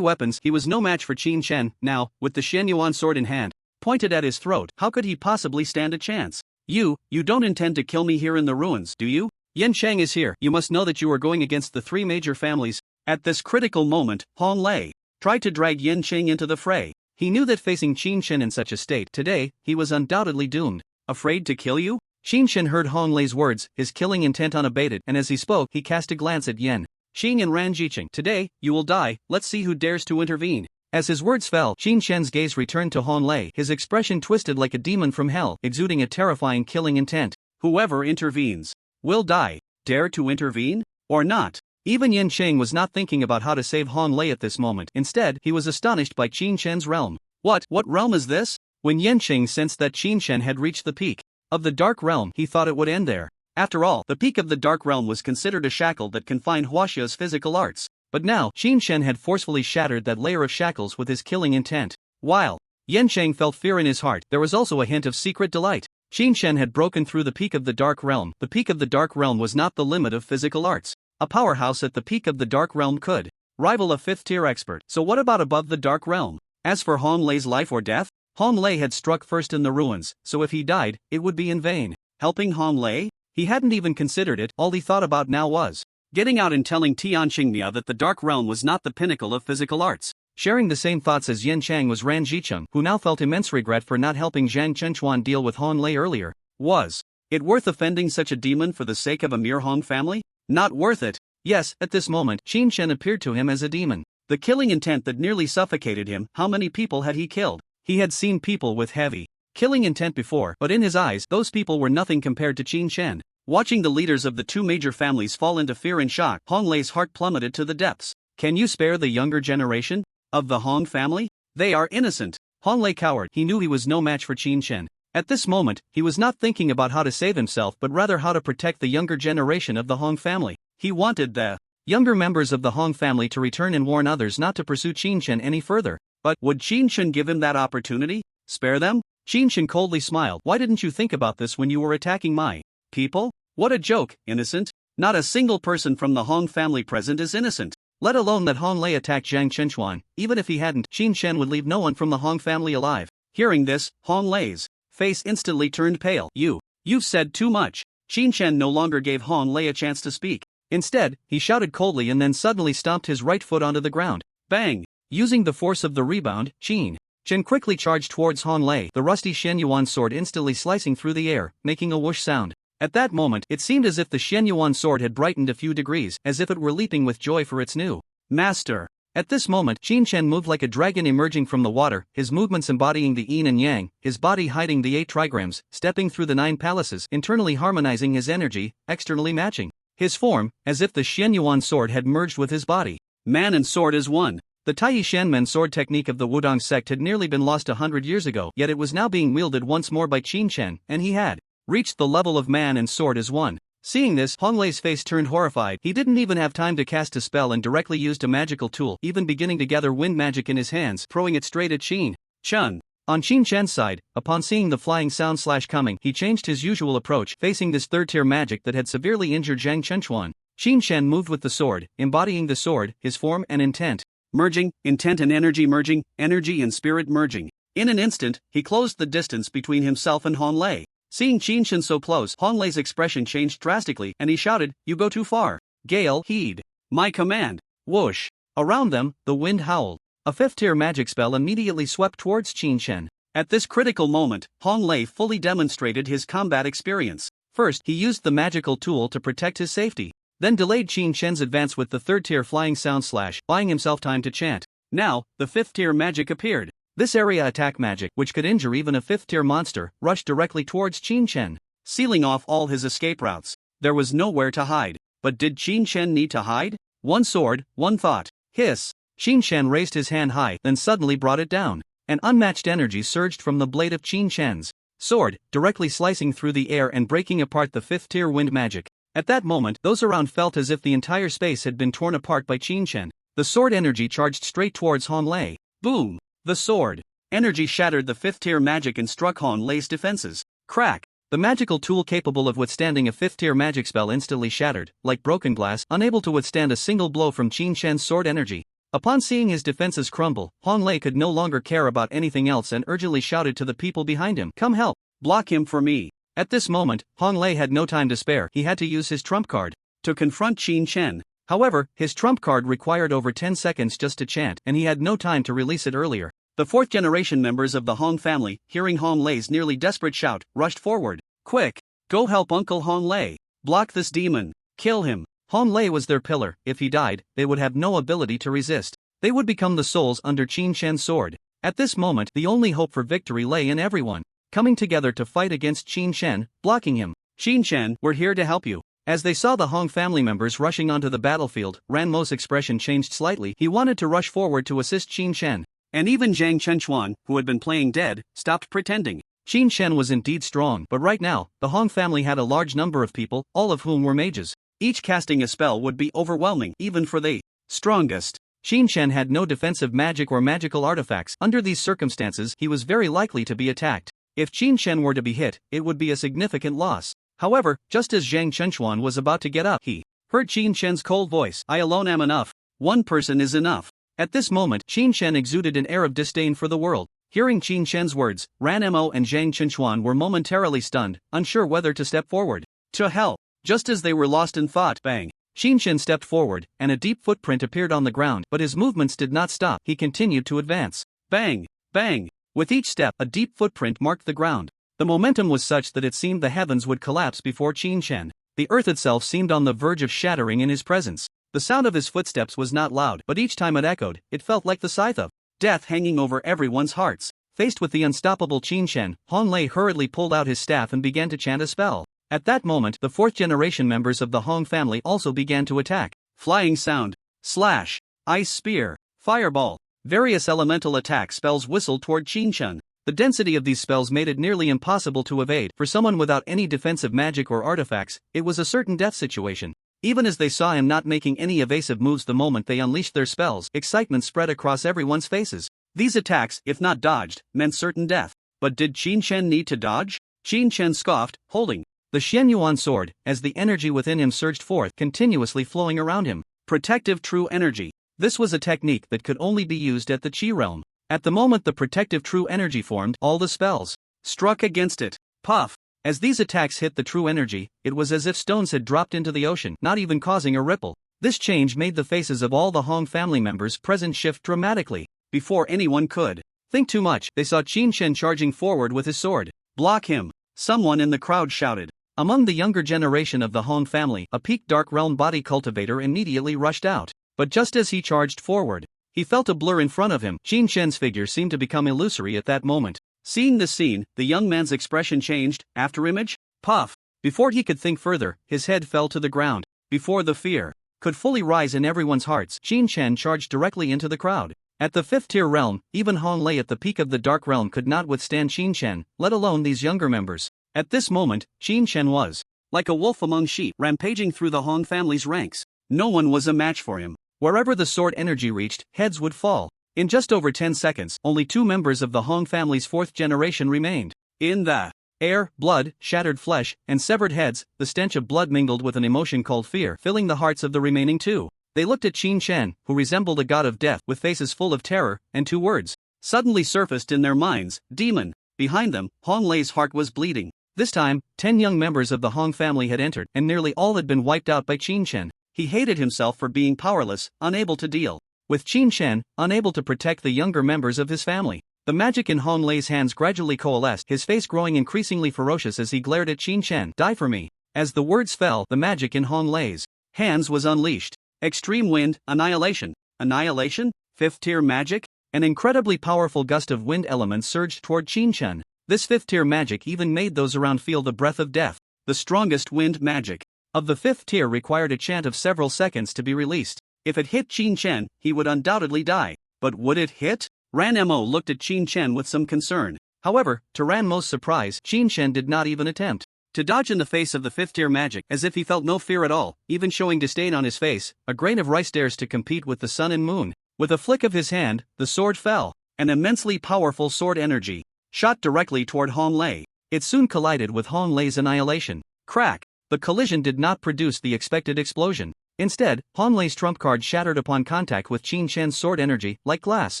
weapons, he was no match for Qin Chen. Now, with the Xianyuan sword in hand, pointed at his throat, how could he possibly stand a chance? You don't intend to kill me here in the ruins, do you? Yin Chang is here. You must know that you are going against the three major families. At this critical moment, Hong Lei tried to drag Yin Chang into the fray. He knew that facing Qin Chen in such a state today, he was undoubtedly doomed. Afraid to kill you? Qin Chen heard Hong Lei's words, his killing intent unabated, and as he spoke, he cast a glance at Yin Xing and Ran Jiqing. Today, you will die. Let's see who dares to intervene. As his words fell, Qin Chen's gaze returned to Hong Lei, his expression twisted like a demon from hell, exuding a terrifying killing intent. Whoever intervenes will die. Dare to intervene? Or not? Even Yin Chang was not thinking about how to save Hong Lei at this moment. Instead, he was astonished by Qin Chen's realm. What realm is this? When Yin Chang sensed that Qin Chen had reached the peak of the Dark Realm, he thought it would end there. After all, the peak of the Dark Realm was considered a shackle that confined Huaxia's physical arts. But now, Qin Shen had forcefully shattered that layer of shackles with his killing intent. While Yancheng felt fear in his heart, there was also a hint of secret delight. Qin Shen had broken through the peak of the Dark Realm. The peak of the Dark Realm was not the limit of physical arts. A powerhouse at the peak of the Dark Realm could rival a fifth-tier expert. So what about above the Dark Realm? As for Hong Lei's life or death? Hong Lei had struck first in the ruins, so if he died, it would be in vain. Helping Hong Lei? He hadn't even considered it. All he thought about now was getting out and telling Tian Shingha that the Dark Realm was not the pinnacle of physical arts. Sharing the same thoughts as Yen Chang was Ran Zhicheng, who now felt immense regret for not helping Zhang Chenchuan deal with Hong Lei earlier. Was it worth offending such a demon for the sake of a mere Hong family? Not worth it. Yes, at this moment, Qin Shen appeared to him as a demon. The killing intent that nearly suffocated him. How many people had he killed? He had seen people with heavy killing intent before, but in his eyes, those people were nothing compared to Qin Shen. Watching the leaders of the two major families fall into fear and shock, Hong Lei's heart plummeted to the depths. Can you spare the younger generation of the Hong family? They are innocent. Hong Lei cowered. He knew he was no match for Qin Shen. At this moment, he was not thinking about how to save himself but rather how to protect the younger generation of the Hong family. He wanted the younger members of the Hong family to return and warn others not to pursue Qin Shen any further. But would Qin Shen give him that opportunity? Spare them? Qin Shen coldly smiled. Why didn't you think about this when you were attacking my people? What a joke, innocent. Not a single person from the Hong family present is innocent. Let alone that Hong Lei attacked Zhang Chenchuan. Even if he hadn't, Qin Shen would leave no one from the Hong family alive. Hearing this, Hong Lei's face instantly turned pale. You've said too much. Qin Shen no longer gave Hong Lei a chance to speak. Instead, he shouted coldly and then suddenly stomped his right foot onto the ground. Bang! Using the force of the rebound, Qin Shen quickly charged towards Hong Lei, the rusty Shenyuan sword instantly slicing through the air, making a whoosh sound. At that moment, it seemed as if the Shenyuan sword had brightened a few degrees, as if it were leaping with joy for its new master. At this moment, Qin Shen moved like a dragon emerging from the water, his movements embodying the yin and yang, his body hiding the 8 trigrams, stepping through the 9 palaces, internally harmonizing his energy, externally matching his form, as if the Shenyuan sword had merged with his body. Man and sword as one. The Tai Shanmen sword technique of the Wudong sect had nearly been lost 100 years ago, yet it was now being wielded once more by Qin Shen, and he had reached the level of man and sword as one. Seeing this, Hong Lei's face turned horrified. He didn't even have time to cast a spell and directly used a magical tool, even beginning to gather wind magic in his hands, throwing it straight at Qin Shen. On Qin Shen's side, upon seeing the flying sound coming, he changed his usual approach, facing this third-tier magic that had severely injured Zhang Chenchuan. Qin Shen moved with the sword, embodying the sword, his form and intent merging, intent and energy merging, energy and spirit merging. In an instant, he closed the distance between himself and Hong Lei. Seeing Qin Shen so close, Hong Lei's expression changed drastically, and he shouted, "You go too far. Gale, heed my command." Whoosh! Around them, the wind howled. A 5th-tier magic spell immediately swept towards Qin Shen. At this critical moment, Hong Lei fully demonstrated his combat experience. First, he used the magical tool to protect his safety, then delayed Qin Shen's advance with the 3rd-tier flying sound slash, buying himself time to chant. Now, the 5th-tier magic appeared. This area attack magic, which could injure even a 5th-tier monster, rushed directly towards Qin Shen, sealing off all his escape routes. There was nowhere to hide. But did Qin Shen need to hide? One sword, one thought. Hiss! Qin Shen raised his hand high, then suddenly brought it down. An unmatched energy surged from the blade of Qin Shen's sword, directly slicing through the air and breaking apart the 5th-tier wind magic. At that moment, those around felt as if the entire space had been torn apart by Qin Shen. The sword energy charged straight towards Hong Lei. Boom! The sword energy shattered the 5th-tier magic and struck Hong Lei's defenses. Crack! The magical tool capable of withstanding a 5th-tier magic spell instantly shattered, like broken glass, unable to withstand a single blow from Qin Shen's sword energy. Upon seeing his defenses crumble, Hong Lei could no longer care about anything else and urgently shouted to the people behind him, "Come help! Block him for me!" At this moment, Hong Lei had no time to spare. He had to use his trump card to confront Qin Shen. However, his trump card required over 10 seconds just to chant, and he had no time to release it earlier. The 4th-generation members of the Hong family, hearing Hong Lei's nearly desperate shout, rushed forward. "Quick! Go help Uncle Hong Lei! Block this demon! Kill him!" Hong Lei was their pillar. If he died, they would have no ability to resist. They would become the souls under Qin Shen's sword. At this moment, the only hope for victory lay in everyone coming together to fight against Qin Shen, blocking him. "Qin Shen, we're here to help you." As they saw the Hong family members rushing onto the battlefield, Ranmo's expression changed slightly. He wanted to rush forward to assist Qin Shen. And even Zhang Chenchuan, who had been playing dead, stopped pretending. Qin Shen was indeed strong, but right now, the Hong family had a large number of people, all of whom were mages. Each casting a spell would be overwhelming, even for the strongest. Qin Shen had no defensive magic or magical artifacts. Under these circumstances, he was very likely to be attacked. If Qin Shen were to be hit, it would be a significant loss. However, just as Zhang Chenchuan was about to get up, he heard Qin Shen's cold voice. I alone am enough. One person is enough. At this moment, Qin Shen exuded an air of disdain for the world. Hearing Qin Shen's words, Ranmo and Zhang Chenchuan were momentarily stunned, unsure whether to step forward. To hell! Just as they were lost in thought, bang! Qin Shen stepped forward, and a deep footprint appeared on the ground, but his movements did not stop. He continued to advance. Bang! Bang! With each step, a deep footprint marked the ground. The momentum was such that it seemed the heavens would collapse before Qin Shen. The earth itself seemed on the verge of shattering in his presence. The sound of his footsteps was not loud, but each time it echoed, it felt like the scythe of death hanging over everyone's hearts. Faced with the unstoppable Qin Shen, Hong Lei hurriedly pulled out his staff and began to chant a spell. At that moment, the fourth-generation members of the Hong family also began to attack. Flying sound, slash, ice spear, fireball. Various elemental attack spells whistled toward Qin Shen. The density of these spells made it nearly impossible to evade. For someone without any defensive magic or artifacts, it was a certain death situation. Even as they saw him not making any evasive moves the moment they unleashed their spells, excitement spread across everyone's faces. These attacks, if not dodged, meant certain death. But did Qin Shen need to dodge? Qin Shen scoffed, holding the Xianyuan sword, as the energy within him surged forth, continuously flowing around him. Protective true energy. This was a technique that could only be used at the Qi realm. At the moment the protective true energy formed, all the spells struck against it. Puff! As these attacks hit the true energy, it was as if stones had dropped into the ocean, not even causing a ripple. This change made the faces of all the Hong family members present shift dramatically. Before anyone could think too much, they saw Qin Shen charging forward with his sword. Block him! Someone in the crowd shouted. Among the younger generation of the Hong family, a peak Dark Realm body cultivator immediately rushed out. But just as he charged forward, he felt a blur in front of him. Qin Shen's figure seemed to become illusory at that moment. Seeing this scene, the young man's expression changed. Afterimage? Puff! Before he could think further, his head fell to the ground. Before the fear could fully rise in everyone's hearts, Qin Shen charged directly into the crowd. At the 5th-tier realm, even Hong Lei at the peak of the Dark Realm could not withstand Qin Shen, let alone these younger members. At this moment, Qin Shen was like a wolf among sheep, rampaging through the Hong family's ranks. No one was a match for him. Wherever the sword energy reached, heads would fall. In just over 10 seconds, only 2 members of the Hong family's 4th generation remained. In the air, blood, shattered flesh, and severed heads, the stench of blood mingled with an emotion called fear, filling the hearts of the remaining 2. They looked at Qin Shen, who resembled a god of death, with faces full of terror, and 2 words suddenly surfaced in their minds: demon. Behind them, Hong Lei's heart was bleeding. This time, 10 young members of the Hong family had entered, and nearly all had been wiped out by Qin Shen. He hated himself for being powerless, unable to deal with Qin Shen, unable to protect the younger members of his family. The magic in Hong Lei's hands gradually coalesced, his face growing increasingly ferocious as he glared at Qin Shen. Die for me. As the words fell, the magic in Hong Lei's hands was unleashed. Extreme wind, annihilation. Annihilation? 5th-tier magic? An incredibly powerful gust of wind elements surged toward Qin Shen. This 5th-tier magic even made those around feel the breath of death. The strongest wind magic of the 5th tier required a chant of several seconds to be released. If it hit Qin Shen, he would undoubtedly die. But would it hit? Ranmo looked at Qin Shen with some concern. However, to Ranmo's surprise, Qin Shen did not even attempt to dodge in the face of the 5th-tier magic, as if he felt no fear at all, even showing disdain on his face. A grain of rice dares to compete with the sun and moon. With a flick of his hand, the sword fell. An immensely powerful sword energy shot directly toward Hong Lei. It soon collided with Hong Lei's annihilation. Crack! The collision did not produce the expected explosion. Instead, Hong Lei's trump card shattered upon contact with Qin Shen's sword energy, like glass.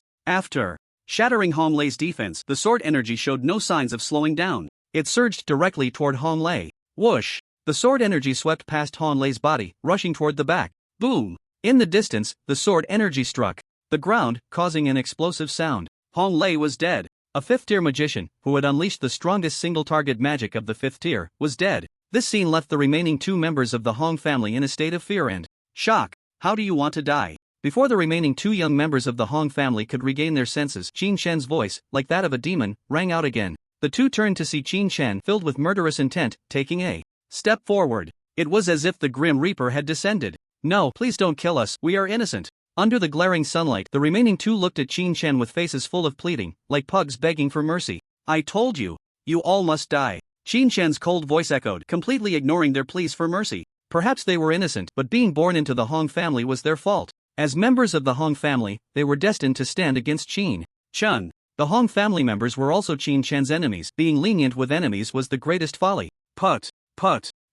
After shattering Hong Lei's defense, the sword energy showed no signs of slowing down. It surged directly toward Hong Lei. Whoosh! The sword energy swept past Hong Lei's body, rushing toward the back. Boom! In the distance, the sword energy struck the ground, causing an explosive sound. Hong Lei was dead. A 5th-tier magician, who had unleashed the strongest single-target magic of the 5th tier, was dead. This scene left the remaining 2 members of the Hong family in a state of fear and shock. How do you want to die? Before the remaining 2 young members of the Hong family could regain their senses, Qin Shen's voice, like that of a demon, rang out again. The 2 turned to see Qin Shen filled with murderous intent, taking a step forward. It was as if the Grim Reaper had descended. No, please don't kill us, we are innocent. Under the glaring sunlight, the remaining 2 looked at Qin Shen with faces full of pleading, like pugs begging for mercy. I told you. You all must die. Qin Shan's cold voice echoed, completely ignoring their pleas for mercy. Perhaps they were innocent, but being born into the Hong family was their fault. As members of the Hong family, they were destined to stand against Qin Chen. The Hong family members were also Qin Shan's enemies. Being lenient with enemies was the greatest folly. Put.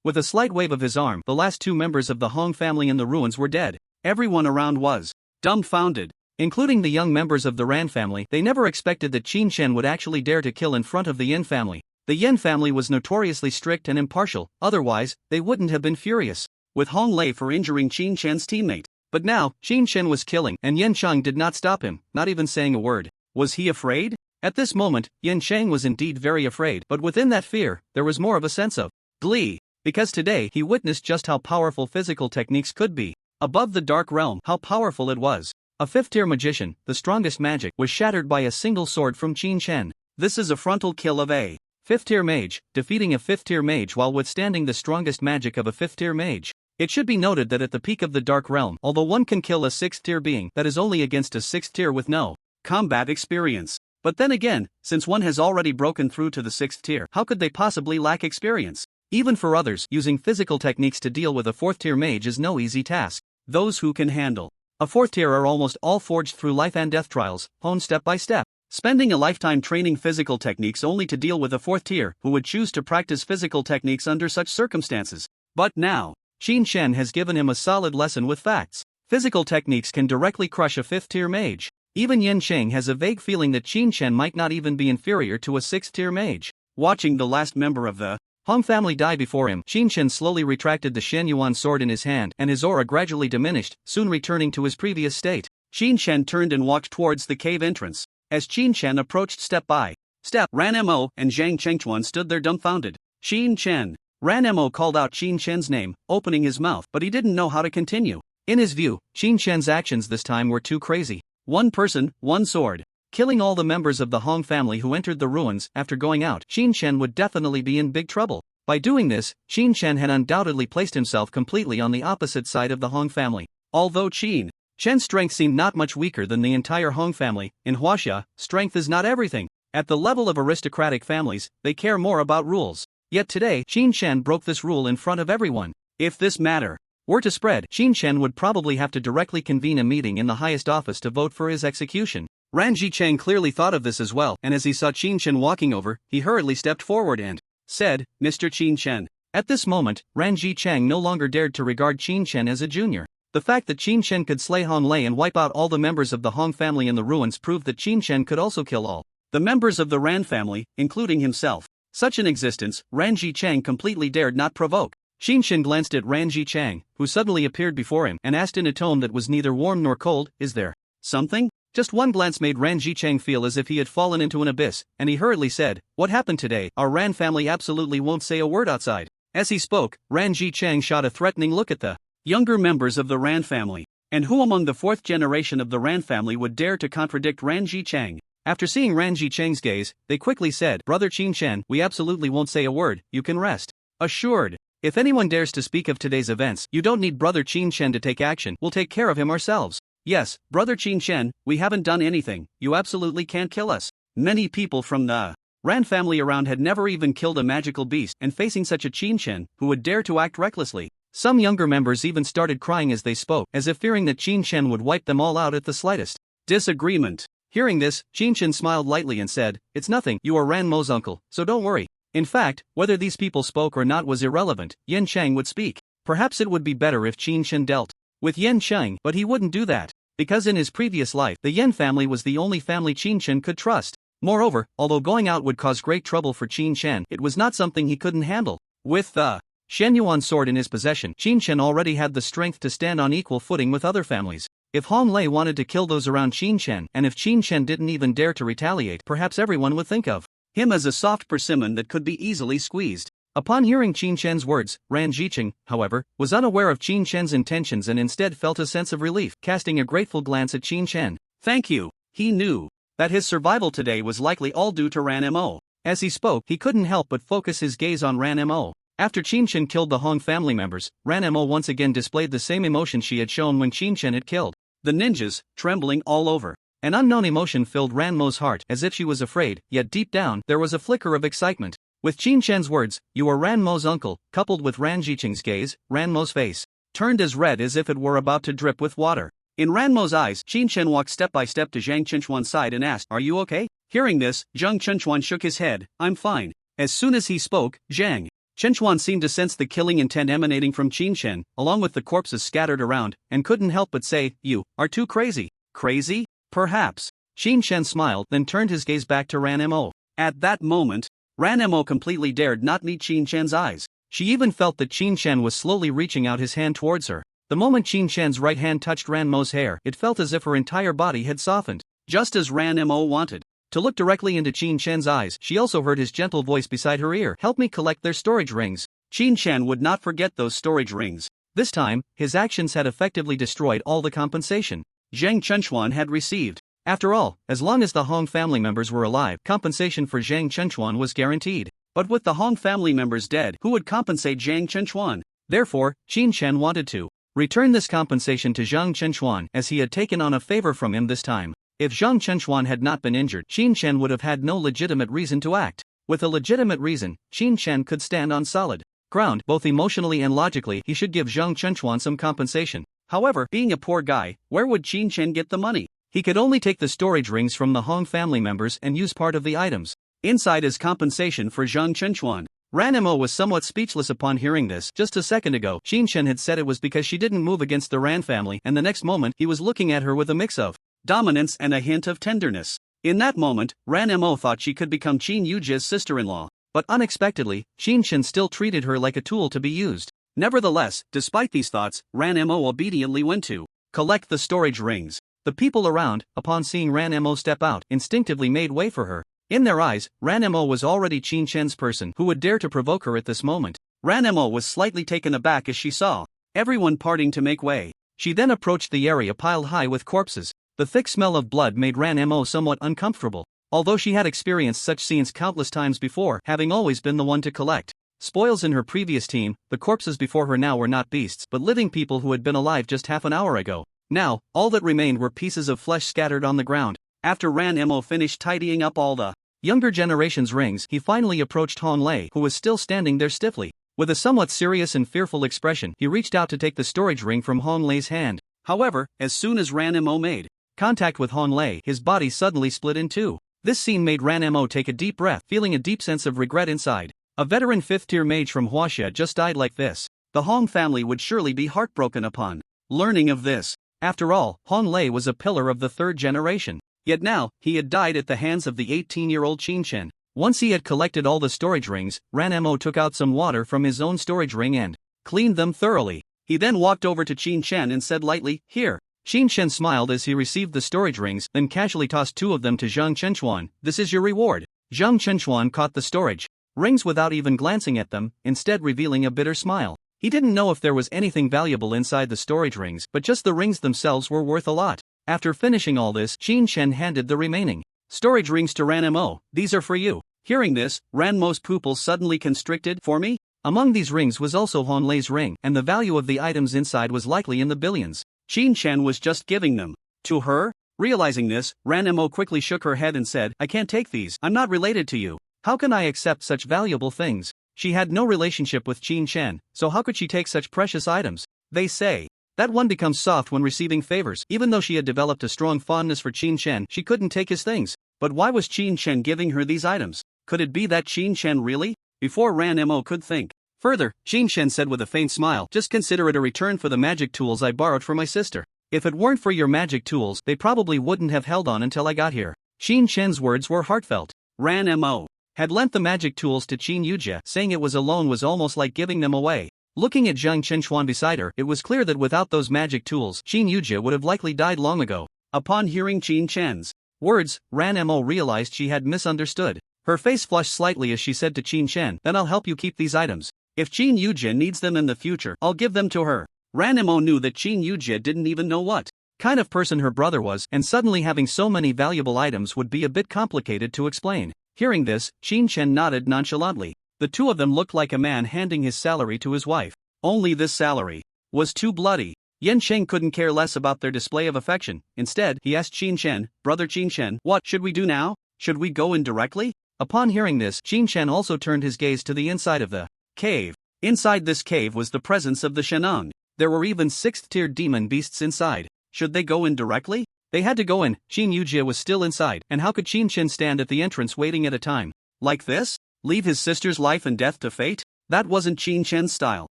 With a slight wave of his arm, the last two members of the Hong family in the ruins were dead. Everyone around was dumbfounded. Including the young members of the Ran family, they never expected that Qin Shan would actually dare to kill in front of the Yin family. The Yin family was notoriously strict and impartial, otherwise, they wouldn't have been furious with Hong Lei for injuring Qin Shan's teammate. But now, Qin Shan was killing, and Yin Chang did not stop him, not even saying a word. Was he afraid? At this moment, Yin Chang was indeed very afraid, but within that fear, there was more of a sense of glee. Because today he witnessed just how powerful physical techniques could be. Above the dark realm, how powerful it was. A fifth-tier magician, the strongest magic, was shattered by a single sword from Qin Shan. This is a frontal kill of a fifth-tier mage, defeating a fifth-tier mage while withstanding the strongest magic of a fifth-tier mage. It should be noted that at the peak of the dark realm, although one can kill a sixth-tier being, that is only against a sixth-tier with no combat experience. But then again, since one has already broken through to the sixth tier, how could they possibly lack experience? Even for others, using physical techniques to deal with a fourth-tier mage is no easy task. Those who can handle a fourth tier are almost all forged through life and death trials, honed step by step. Spending a lifetime training physical techniques only to deal with a fourth tier who would choose to practice physical techniques under such circumstances. But now, Qin Shan has given him a solid lesson with facts. Physical techniques can directly crush a fifth-tier mage. Even Yin Cheng has a vague feeling that Qin Shan might not even be inferior to a sixth-tier mage. Watching the last member of the Hong family die before him, Qin Shan slowly retracted the Shen Yuan sword in his hand, and his aura gradually diminished, soon returning to his previous state. Qin Shan turned and walked towards the cave entrance. As Qin Shan approached step by step, Ranmo and Zhang Chengchuan stood there dumbfounded. Qin Shan. Ranmo called out Qin Shan's name, opening his mouth, but he didn't know how to continue. In his view, Qin Shan's actions this time were too crazy. One person, one sword. Killing all the members of the Hong family who entered the ruins after going out, Qin Shan would definitely be in big trouble. By doing this, Qin Shan had undoubtedly placed himself completely on the opposite side of the Hong family. Although Qin Shan's strength seemed not much weaker than the entire Hong family, in Huaxia, strength is not everything. At the level of aristocratic families, they care more about rules. Yet today, Qin Shan broke this rule in front of everyone. If this matter were to spread, Qin Shan would probably have to directly convene a meeting in the highest office to vote for his execution. Ran Jicheng clearly thought of this as well, and as he saw Qin Shan walking over, he hurriedly stepped forward and said, "Mr. Qin Shan." At this moment, Ran Jicheng no longer dared to regard Qin Shan as a junior. The fact that Qin Shan could slay Hong Lei and wipe out all the members of the Hong family in the ruins proved that Qin Shan could also kill all the members of the Ran family, including himself. Such an existence, Ran Jicheng completely dared not provoke. Qin Shan glanced at Ran Jicheng, who suddenly appeared before him, and asked in a tone that was neither warm nor cold, "Is there something?" Just one glance made Ran Jicheng feel as if he had fallen into an abyss, and he hurriedly said, "What happened today? Our Ran family absolutely won't say a word outside." As he spoke, Ran Jicheng shot a threatening look at the younger members of the Ran family. And who among the fourth generation of the Ran family would dare to contradict Ran Jicheng? After seeing Ran Jicheng's gaze, they quickly said, "Brother Qin Shan, we absolutely won't say a word, you can rest assured. If anyone dares to speak of today's events, you don't need Brother Qin Shan to take action, we'll take care of him ourselves." "Yes, Brother Qin Shan, we haven't done anything, you absolutely can't kill us." Many people from the Ran family around had never even killed a magical beast, and facing such a Qin Shan, who would dare to act recklessly. Some younger members even started crying as they spoke, as if fearing that Qin Shan would wipe them all out at the slightest disagreement. Hearing this, Qin Shan smiled lightly and said, "It's nothing, you are Ranmo's uncle, so don't worry." In fact, whether these people spoke or not was irrelevant, Yen Cheng would speak. Perhaps it would be better if Qin Shan dealt with Yen Cheng, but he wouldn't do that. Because in his previous life, the Yen family was the only family Qin Shan could trust. Moreover, although going out would cause great trouble for Qin Shan, it was not something he couldn't handle. With the Shen Yuan sword in his possession, Qin Shan already had the strength to stand on equal footing with other families. If Hong Lei wanted to kill those around Qin Shan, and if Qin Shan didn't even dare to retaliate, perhaps everyone would think of him as a soft persimmon that could be easily squeezed. Upon hearing Qin Shan's words, Ran Jicheng, however, was unaware of Qin Shan's intentions and instead felt a sense of relief, casting a grateful glance at Qin Shan. "Thank you." He knew that his survival today was likely all due to Ranmo. As he spoke, he couldn't help but focus his gaze on Ranmo. After Qin Shan killed the Hong family members, Ranmo once again displayed the same emotion she had shown when Qin Shan had killed the ninjas, trembling all over. An unknown emotion filled Ranmo's heart as if she was afraid, yet deep down there was a flicker of excitement. With Qin Shen's words, "You are Ranmo's uncle," coupled with Ran Jiqing's gaze, Ranmo's face turned as red as if it were about to drip with water. In Ranmo's eyes, Qin Shen walked step by step to Zhang Chenchuan's side and asked, "Are you okay?" Hearing this, Zhang Chenchuan shook his head. "I'm fine." As soon as he spoke, Zhang Chenchuan seemed to sense the killing intent emanating from Qin Shen, along with the corpses scattered around, and couldn't help but say, "You are too crazy." Crazy? Perhaps. Qin Shen smiled, then turned his gaze back to Ranmo. At that moment, Ranmo completely dared not meet Qin Shen's eyes. She even felt that Qin Shen was slowly reaching out his hand towards her. The moment Qin Shen's right hand touched Ranmo's hair, it felt as if her entire body had softened, just as Ranmo wanted. To look directly into Qin Shen's eyes, she also heard his gentle voice beside her ear. "Help me collect their storage rings." Qin Shen would not forget those storage rings. This time, his actions had effectively destroyed all the compensation Zhang Chenchuan had received. After all, as long as the Hong family members were alive, compensation for Zhang Chenchuan was guaranteed. But with the Hong family members dead, who would compensate Zhang Chenchuan? Therefore, Qin Shen wanted to return this compensation to Zhang Chenchuan, as he had taken on a favor from him this time. If Zhang Chenchuan had not been injured, Qin Shen would have had no legitimate reason to act. With a legitimate reason, Qin Shen could stand on solid ground. Both emotionally and logically, he should give Zhang Chenchuan some compensation. However, being a poor guy, where would Qin Shen get the money? He could only take the storage rings from the Hong family members and use part of the items inside as compensation for Zhang Chenchuan. Ranmo was somewhat speechless upon hearing this. Just a second ago, Qin Shen had said it was because she didn't move against the Ran family, and the next moment, he was looking at her with a mix of dominance and a hint of tenderness. In that moment, Ranmo thought she could become Qin Yujia's sister-in-law. But unexpectedly, Qin Shen still treated her like a tool to be used. Nevertheless, despite these thoughts, Ranmo obediently went to collect the storage rings. The people around, upon seeing Ranmo step out, instinctively made way for her. In their eyes, Ranmo was already Qin Shen's person who would dare to provoke her at this moment. Ranmo was slightly taken aback as she saw everyone parting to make way. She then approached the area piled high with corpses. The thick smell of blood made Ranmo somewhat uncomfortable, although she had experienced such scenes countless times before, having always been the one to collect spoils in her previous team. The corpses before her now were not beasts, but living people who had been alive just half an hour ago. Now, all that remained were pieces of flesh scattered on the ground. After Ranmo finished tidying up all the younger generation's rings, he finally approached Hong Lei, who was still standing there stiffly. With a somewhat serious and fearful expression, he reached out to take the storage ring from Hong Lei's hand. However, as soon as Ranmo made contact with Hong Lei, his body suddenly split in two. This scene made Ranmo take a deep breath, feeling a deep sense of regret inside. A veteran 5th-tier mage from Huaxia just died like this. The Hong family would surely be heartbroken upon learning of this. After all, Hong Lei was a pillar of the 3rd generation. Yet now, he had died at the hands of the 18-year-old Qin Shen. Once he had collected all the storage rings, Ranmo took out some water from his own storage ring and cleaned them thoroughly. He then walked over to Qin Shen and said lightly, "Here." Qin Shen smiled as he received the storage rings, then casually tossed 2 of them to Zhang Chenchuan. "This is your reward." Zhang Chenchuan caught the storage rings without even glancing at them, instead revealing a bitter smile. He didn't know if there was anything valuable inside the storage rings, but just the rings themselves were worth a lot. After finishing all this, Qin Shen handed the remaining storage rings to Ranmo. "These are for you." Hearing this, Ranmo's pupils suddenly constricted. "For me?" Among these rings was also Hong Lei's ring, and the value of the items inside was likely in the billions. Qin Shen was just giving them to her? Realizing this, Ranmo quickly shook her head and said, "I can't take these. I'm not related to you. How can I accept such valuable things?" She had no relationship with Qin Shen, so how could she take such precious items? They say that one becomes soft when receiving favors. Even though she had developed a strong fondness for Qin Shen, she couldn't take his things. But why was Qin Shen giving her these items? Could it be that Qin Shen really? Before Ranmo could think further, Qin Shen said with a faint smile, "Just consider it a return for the magic tools I borrowed for my sister. If it weren't for your magic tools, they probably wouldn't have held on until I got here." Qin Shen's words were heartfelt. Ranmo had lent the magic tools to Qin Yujia, saying it was a loan was almost like giving them away. Looking at Zhang Chenchuan beside her, it was clear that without those magic tools, Qin Yujia would have likely died long ago. Upon hearing Qin Shen's words, Ranmo realized she had misunderstood. Her face flushed slightly as she said to Qin Shen, "Then I'll help you keep these items. If Qin Yujia needs them in the future, I'll give them to her." Ranmo knew that Qin Yujia didn't even know what kind of person her brother was, and suddenly having so many valuable items would be a bit complicated to explain. Hearing this, Qin Shen nodded nonchalantly. The two of them looked like a man handing his salary to his wife. Only this salary was too bloody. Chen couldn't care less about their display of affection. Instead, he asked Chen, "Brother Chen, what should we do now? Should we go in directly?" Upon hearing this, Chen also turned his gaze to the inside of the cave. Inside this cave was the presence of the Shenong. There were even 6th-tier demon beasts inside. Should they go in directly? They had to go in. Qin Yujie was still inside, and how could Chen stand at the entrance waiting at a time like this? Leave his sister's life and death to fate? That wasn't Chen's style.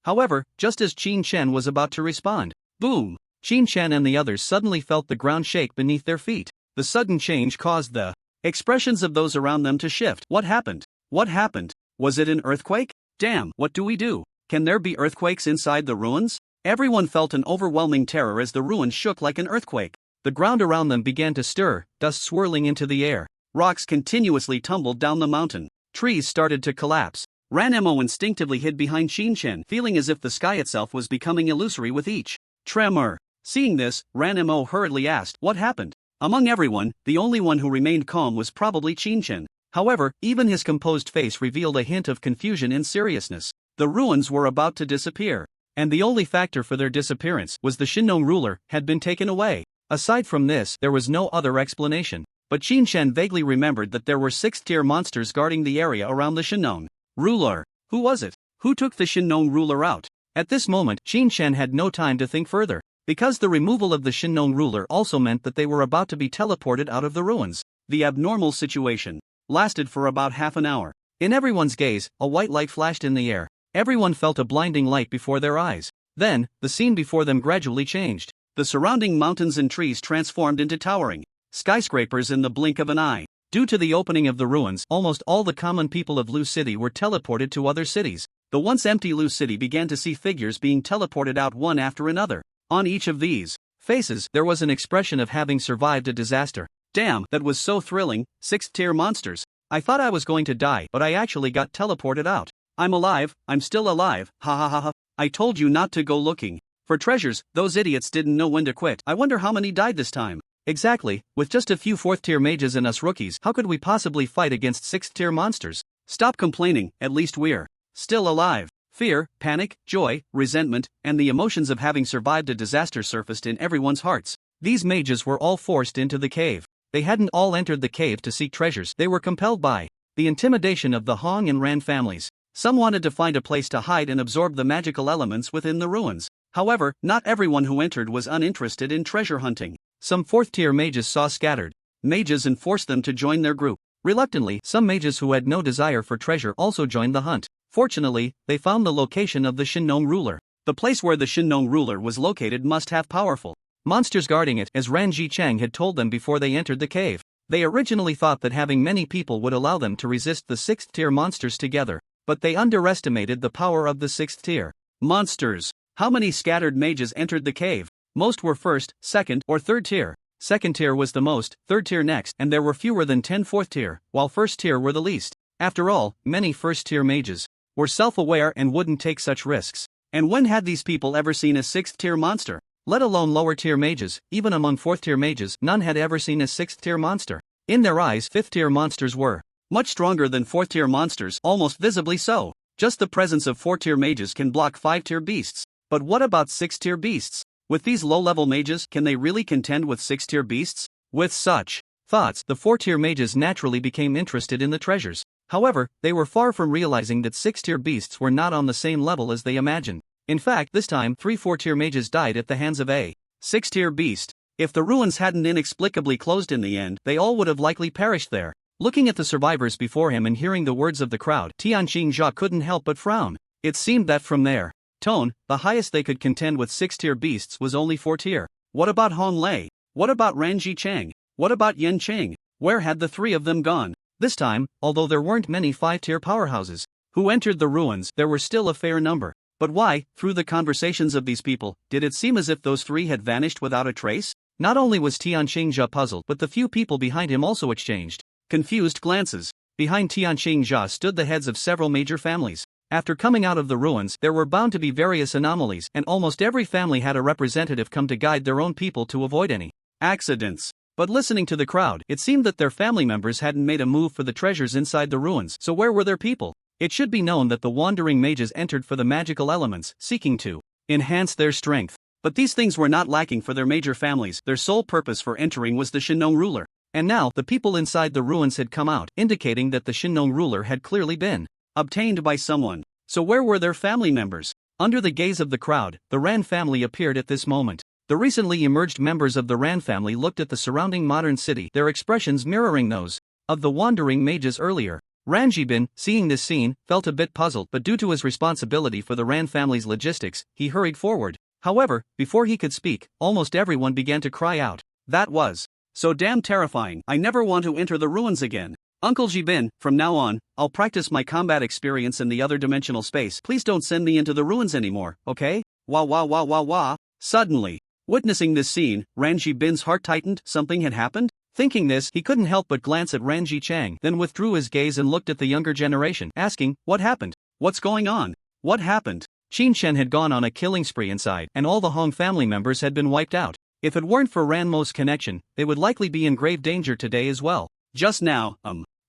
However, just as Chen was about to respond, boom! Chen and the others suddenly felt the ground shake beneath their feet. The sudden change caused the expressions of those around them to shift. What happened? What happened? Was it an earthquake? Damn, what do we do? Can there be earthquakes inside the ruins? Everyone felt an overwhelming terror as the ruins shook like an earthquake. The ground around them began to stir, dust swirling into the air. Rocks continuously tumbled down the mountain. Trees started to collapse. Ranmo instinctively hid behind Chen, feeling as if the sky itself was becoming illusory with each tremor. Seeing this, Ranmo hurriedly asked, "What happened?" Among everyone, the only one who remained calm was probably Chen. However, even his composed face revealed a hint of confusion and seriousness. The ruins were about to disappear, and the only factor for their disappearance was the Shinong ruler had been taken away. Aside from this, there was no other explanation. But Chen vaguely remembered that there were 6th-tier monsters guarding the area around the Shinong ruler. Who was it? Who took the Shinong ruler out? At this moment, Chen had no time to think further, because the removal of the Shinong ruler also meant that they were about to be teleported out of the ruins. The abnormal situation lasted for about half an hour. In everyone's gaze, a white light flashed in the air. Everyone felt a blinding light before their eyes. Then, the scene before them gradually changed. The surrounding mountains and trees transformed into towering skyscrapers in the blink of an eye. Due to the opening of the ruins, almost all the common people of Lu City were teleported to other cities. The once empty Lu City began to see figures being teleported out one after another. On each of these faces, there was an expression of having survived a disaster. Damn, that was so thrilling. 6th-tier monsters. I thought I was going to die, but I actually got teleported out. I'm alive, I'm still alive, ha ha ha ha. I told you not to go looking for treasures. Those idiots didn't know when to quit. I wonder how many died this time. Exactly, with just a few 4th-tier mages and us rookies, how could we possibly fight against 6th-tier monsters? Stop complaining, at least we're still alive. Fear, panic, joy, resentment, and the emotions of having survived a disaster surfaced in everyone's hearts. These mages were all forced into the cave. They hadn't all entered the cave to seek treasures. They were compelled by the intimidation of the Hong and Ran families. Some wanted to find a place to hide and absorb the magical elements within the ruins. However, not everyone who entered was uninterested in treasure hunting. Some 4th-tier mages saw scattered mages and forced them to join their group. Reluctantly, some mages who had no desire for treasure also joined the hunt. Fortunately, they found the location of the Shinong ruler. The place where the Shinong ruler was located must have powerful monsters guarding it, as Ranji Chang had told them before they entered the cave. They originally thought that having many people would allow them to resist the 6th-tier monsters together, but they underestimated the power of the 6th-tier monsters. How many scattered mages entered the cave? Most were 1st, 2nd, or 3rd tier. 2nd tier was the most, 3rd tier next, and there were fewer than 10 4th tier, while 1st tier were the least. After all, many 1st-tier mages were self-aware and wouldn't take such risks. And when had these people ever seen a 6th-tier monster? Let alone lower-tier mages. Even among 4th-tier mages, none had ever seen a 6th-tier monster. In their eyes, 5th-tier monsters were much stronger than 4th-tier monsters, almost visibly so. Just the presence of 4th-tier mages can block 5th-tier beasts. But what about 6th-tier beasts? With these low-level mages, can they really contend with 6th-tier beasts? With such thoughts, the 4th-tier mages naturally became interested in the treasures. However, they were far from realizing that 6th-tier beasts were not on the same level as they imagined. In fact, this time, 3 4th-tier mages died at the hands of a 6th-tier beast. If the ruins hadn't inexplicably closed in the end, they all would have likely perished there. Looking at the survivors before him and hearing the words of the crowd, Tian Shingha couldn't help but frown. It seemed that from their tone, the highest they could contend with 6th-tier beasts was only 4th-tier. What about Hong Lei? What about Ranji Chang? What about Yen Qing? Where had the 3 of them gone? This time, although there weren't many 5th-tier powerhouses who entered the ruins, there were still a fair number. But why, through the conversations of these people, did it seem as if those 3 had vanished without a trace? Not only was Tian Shingha puzzled, but the few people behind him also exchanged confused glances. Behind Tian Shingha stood the heads of several major families. After coming out of the ruins, there were bound to be various anomalies, and almost every family had a representative come to guide their own people to avoid any accidents. But listening to the crowd, it seemed that their family members hadn't made a move for the treasures inside the ruins, so where were their people? It should be known that the wandering mages entered for the magical elements, seeking to enhance their strength. But these things were not lacking for their major families. Their sole purpose for entering was the Shinnong ruler. And now, the people inside the ruins had come out, indicating that the Shinnong ruler had clearly been obtained by someone. So where were their family members? Under the gaze of the crowd, the Ran family appeared at this moment. The recently emerged members of the Ran family looked at the surrounding modern city, their expressions mirroring those of the wandering mages earlier. Ran Jibin, seeing this scene, felt a bit puzzled, but due to his responsibility for the Ran family's logistics, he hurried forward. However, before he could speak, almost everyone began to cry out. That was so damn terrifying. I never want to enter the ruins again. Uncle Jibin, from now on, I'll practice my combat experience in the other dimensional space. Please don't send me into the ruins anymore, okay? Wah wah wah wah wah. Suddenly, witnessing this scene, Ran Jibin's heart tightened. Something had happened? Thinking this, he couldn't help but glance at Ranji Chang, then withdrew his gaze and looked at the younger generation, asking, what happened? What's going on? What happened? Qin Shen had gone on a killing spree inside, and all the Hong family members had been wiped out. If it weren't for Ranmo's connection, they would likely be in grave danger today as well. Just now,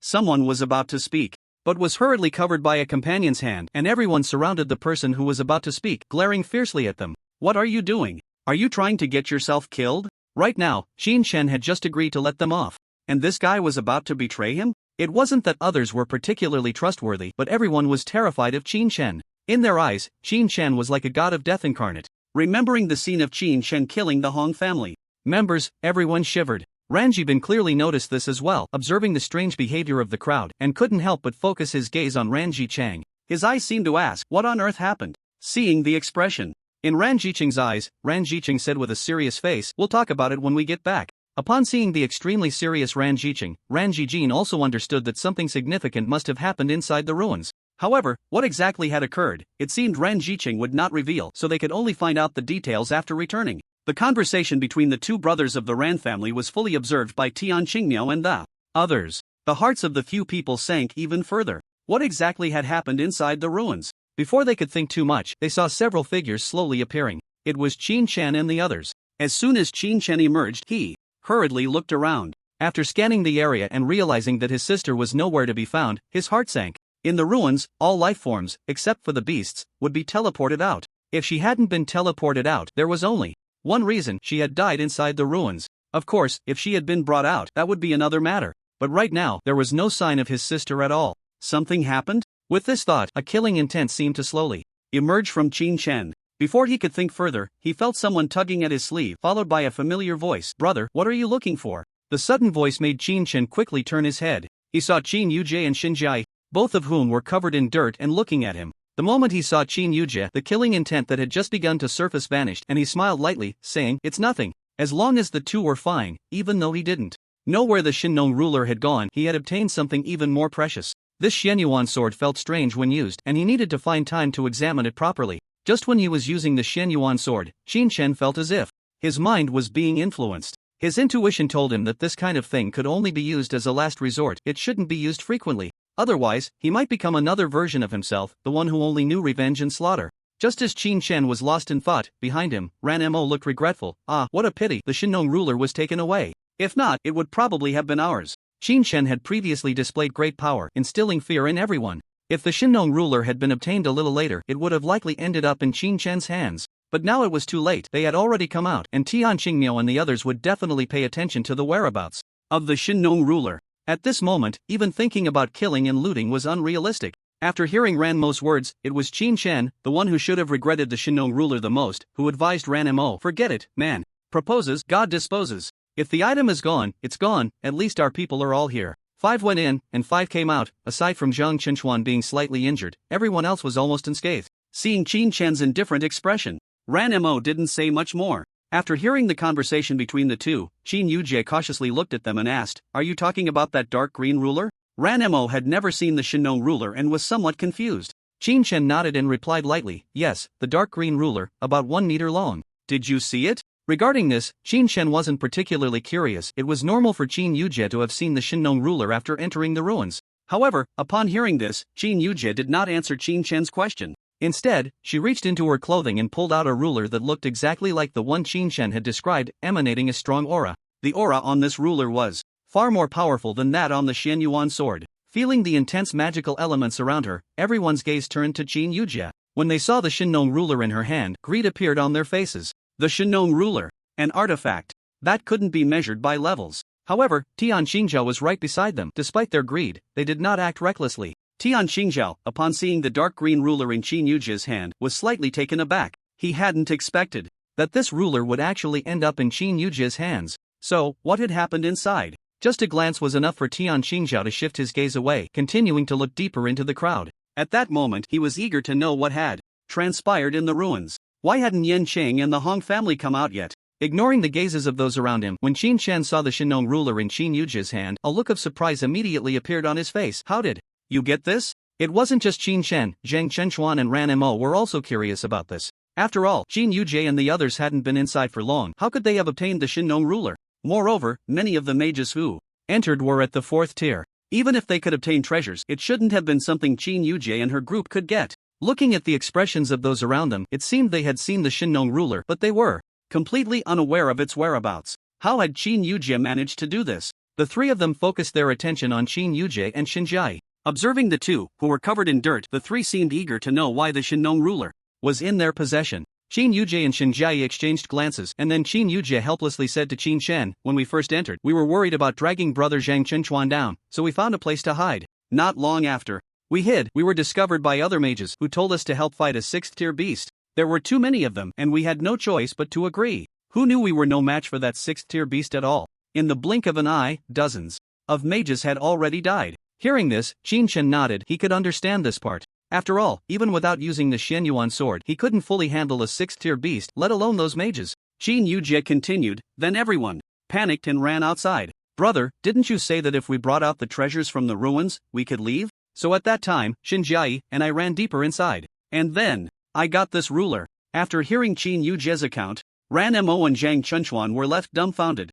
someone was about to speak, but was hurriedly covered by a companion's hand, and everyone surrounded the person who was about to speak, glaring fiercely at them. What are you doing? Are you trying to get yourself killed? Right now, Qin Shen had just agreed to let them off, and this guy was about to betray him? It wasn't that others were particularly trustworthy, but everyone was terrified of Qin Shen. In their eyes, Qin Shen was like a god of death incarnate. Remembering the scene of Qin Shen killing the Hong family members, everyone shivered. Ran Jibin clearly noticed this as well, observing the strange behavior of the crowd, and couldn't help but focus his gaze on Ran Jichang. His eyes seemed to ask, what on earth happened? Seeing the expression in Ran Jicheng's eyes, Ran Jicheng said with a serious face, we'll talk about it when we get back. Upon seeing the extremely serious Ran Jicheng, Ran Jijin also understood that something significant must have happened inside the ruins. However, what exactly had occurred, it seemed Ran Jicheng would not reveal, so they could only find out the details after returning. The conversation between the two brothers of the Ran family was fully observed by Tianqing and the others. The hearts of the few people sank even further. What exactly had happened inside the ruins? Before they could think too much, they saw several figures slowly appearing. It was Qin Shen and the others. As soon as Qin Shen emerged, he hurriedly looked around. After scanning the area and realizing that his sister was nowhere to be found, his heart sank. In the ruins, all life forms, except for the beasts, would be teleported out. If she hadn't been teleported out, there was only one reason: she had died inside the ruins. Of course, if she had been brought out, that would be another matter. But right now, there was no sign of his sister at all. Something happened? With this thought, a killing intent seemed to slowly emerge from Qin Shen. Before he could think further, he felt someone tugging at his sleeve, followed by a familiar voice. Brother, what are you looking for? The sudden voice made Qin Shen quickly turn his head. He saw Qin Yujie and Xinjiai, both of whom were covered in dirt and looking at him. The moment he saw Qin Yujie, the killing intent that had just begun to surface vanished, and he smiled lightly, saying, it's nothing. As long as the two were fine, even though he didn't know where the Shinnong ruler had gone, he had obtained something even more precious. This Xianyuan sword felt strange when used, and he needed to find time to examine it properly. Just when he was using the Xianyuan sword, Qin Shen felt as if his mind was being influenced. His intuition told him that this kind of thing could only be used as a last resort. It shouldn't be used frequently. Otherwise, he might become another version of himself, the one who only knew revenge and slaughter. Just as Qin Shen was lost in thought, behind him, Ranmo looked regretful. Ah, what a pity, the Shinnong ruler was taken away. If not, it would probably have been ours. Qin Shen had previously displayed great power, instilling fear in everyone. If the Shinnong ruler had been obtained a little later, it would have likely ended up in Qin Shen's hands. But now it was too late. They had already come out, and Tianqing and the others would definitely pay attention to the whereabouts of the Shinnong ruler. At this moment, even thinking about killing and looting was unrealistic. After hearing Ranmo's words, it was Qin Shen, the one who should have regretted the Shinnong ruler the most, who advised Ranmo, forget it, man. Proposes, God disposes. If the item is gone, it's gone, at least our people are all here. 5 went in, and 5 came out. Aside from Zhang Chenchuan being slightly injured, everyone else was almost unscathed. Seeing Qin Shen's indifferent expression, Ranmo didn't say much more. After hearing the conversation between the two, Qin Yujie cautiously looked at them and asked, are you talking about that dark green ruler? Ranmo had never seen the Shinnong ruler and was somewhat confused. Qin Shen nodded and replied lightly, yes, the dark green ruler, about 1 meter long. Did you see it? Regarding this, Qin Shen wasn't particularly curious. It was normal for Qin Yujie to have seen the Shinnong ruler after entering the ruins. However, upon hearing this, Qin Yujie did not answer Qin Shen's question. Instead, she reached into her clothing and pulled out a ruler that looked exactly like the one Qin Shen had described, emanating a strong aura. The aura on this ruler was far more powerful than that on the Xianyuan sword. Feeling the intense magical elements around her, everyone's gaze turned to Qin Yujie. When they saw the Shinnong ruler in her hand, greed appeared on their faces. The Shennong ruler. An artifact. That couldn't be measured by levels. However, Tian Shingha was right beside them. Despite their greed, they did not act recklessly. Tian Shingha, upon seeing the dark green ruler in Qin Yujia's hand, was slightly taken aback. He hadn't expected that this ruler would actually end up in Qin Yujia's hands. So, what had happened inside? Just a glance was enough for Tian Shingha to shift his gaze away, continuing to look deeper into the crowd. At that moment, he was eager to know what had transpired in the ruins. Why hadn't Tianqing and the Hong family come out yet? Ignoring the gazes of those around him, when Qin Shan saw the Shennong ruler in Qin Yujia's hand, a look of surprise immediately appeared on his face. How did you get this? It wasn't just Qin Shan, Zhang Chenchuan and Ranmo were also curious about this. After all, Qin Yujie and the others hadn't been inside for long. How could they have obtained the Shennong ruler? Moreover, many of the mages who entered were at the 4th tier. Even if they could obtain treasures, it shouldn't have been something Qin Yujie and her group could get. Looking at the expressions of those around them, it seemed they had seen the Shennong ruler, but they were completely unaware of its whereabouts. How had Qin Yujie managed to do this? The three of them focused their attention on Qin Yujie and Xinjiai. Observing the two, who were covered in dirt, the three seemed eager to know why the Shennong ruler was in their possession. Qin Yujie and Xinjiai exchanged glances, and then Qin Yujie helplessly said to Qin Shan, "When we first entered, we were worried about dragging brother Zhang Chenchuan down, so we found a place to hide. Not long after we hid, we were discovered by other mages who told us to help fight a 6th-tier beast. There were too many of them, and we had no choice but to agree. Who knew we were no match for that 6th-tier beast at all?" In the blink of an eye, dozens of mages had already died. Hearing this, Qin Shan nodded. He could understand this part. After all, even without using the Xianyuan sword, he couldn't fully handle a 6th-tier beast, let alone those mages. Qin Yujie continued, then everyone panicked and ran outside. "Brother, didn't you say that if we brought out the treasures from the ruins, we could leave?" So at that time, Xinjiai and I ran deeper inside. And then I got this ruler. After hearing Qin Yujie's account, Ranmo and Zhang Chenchuan were left dumbfounded.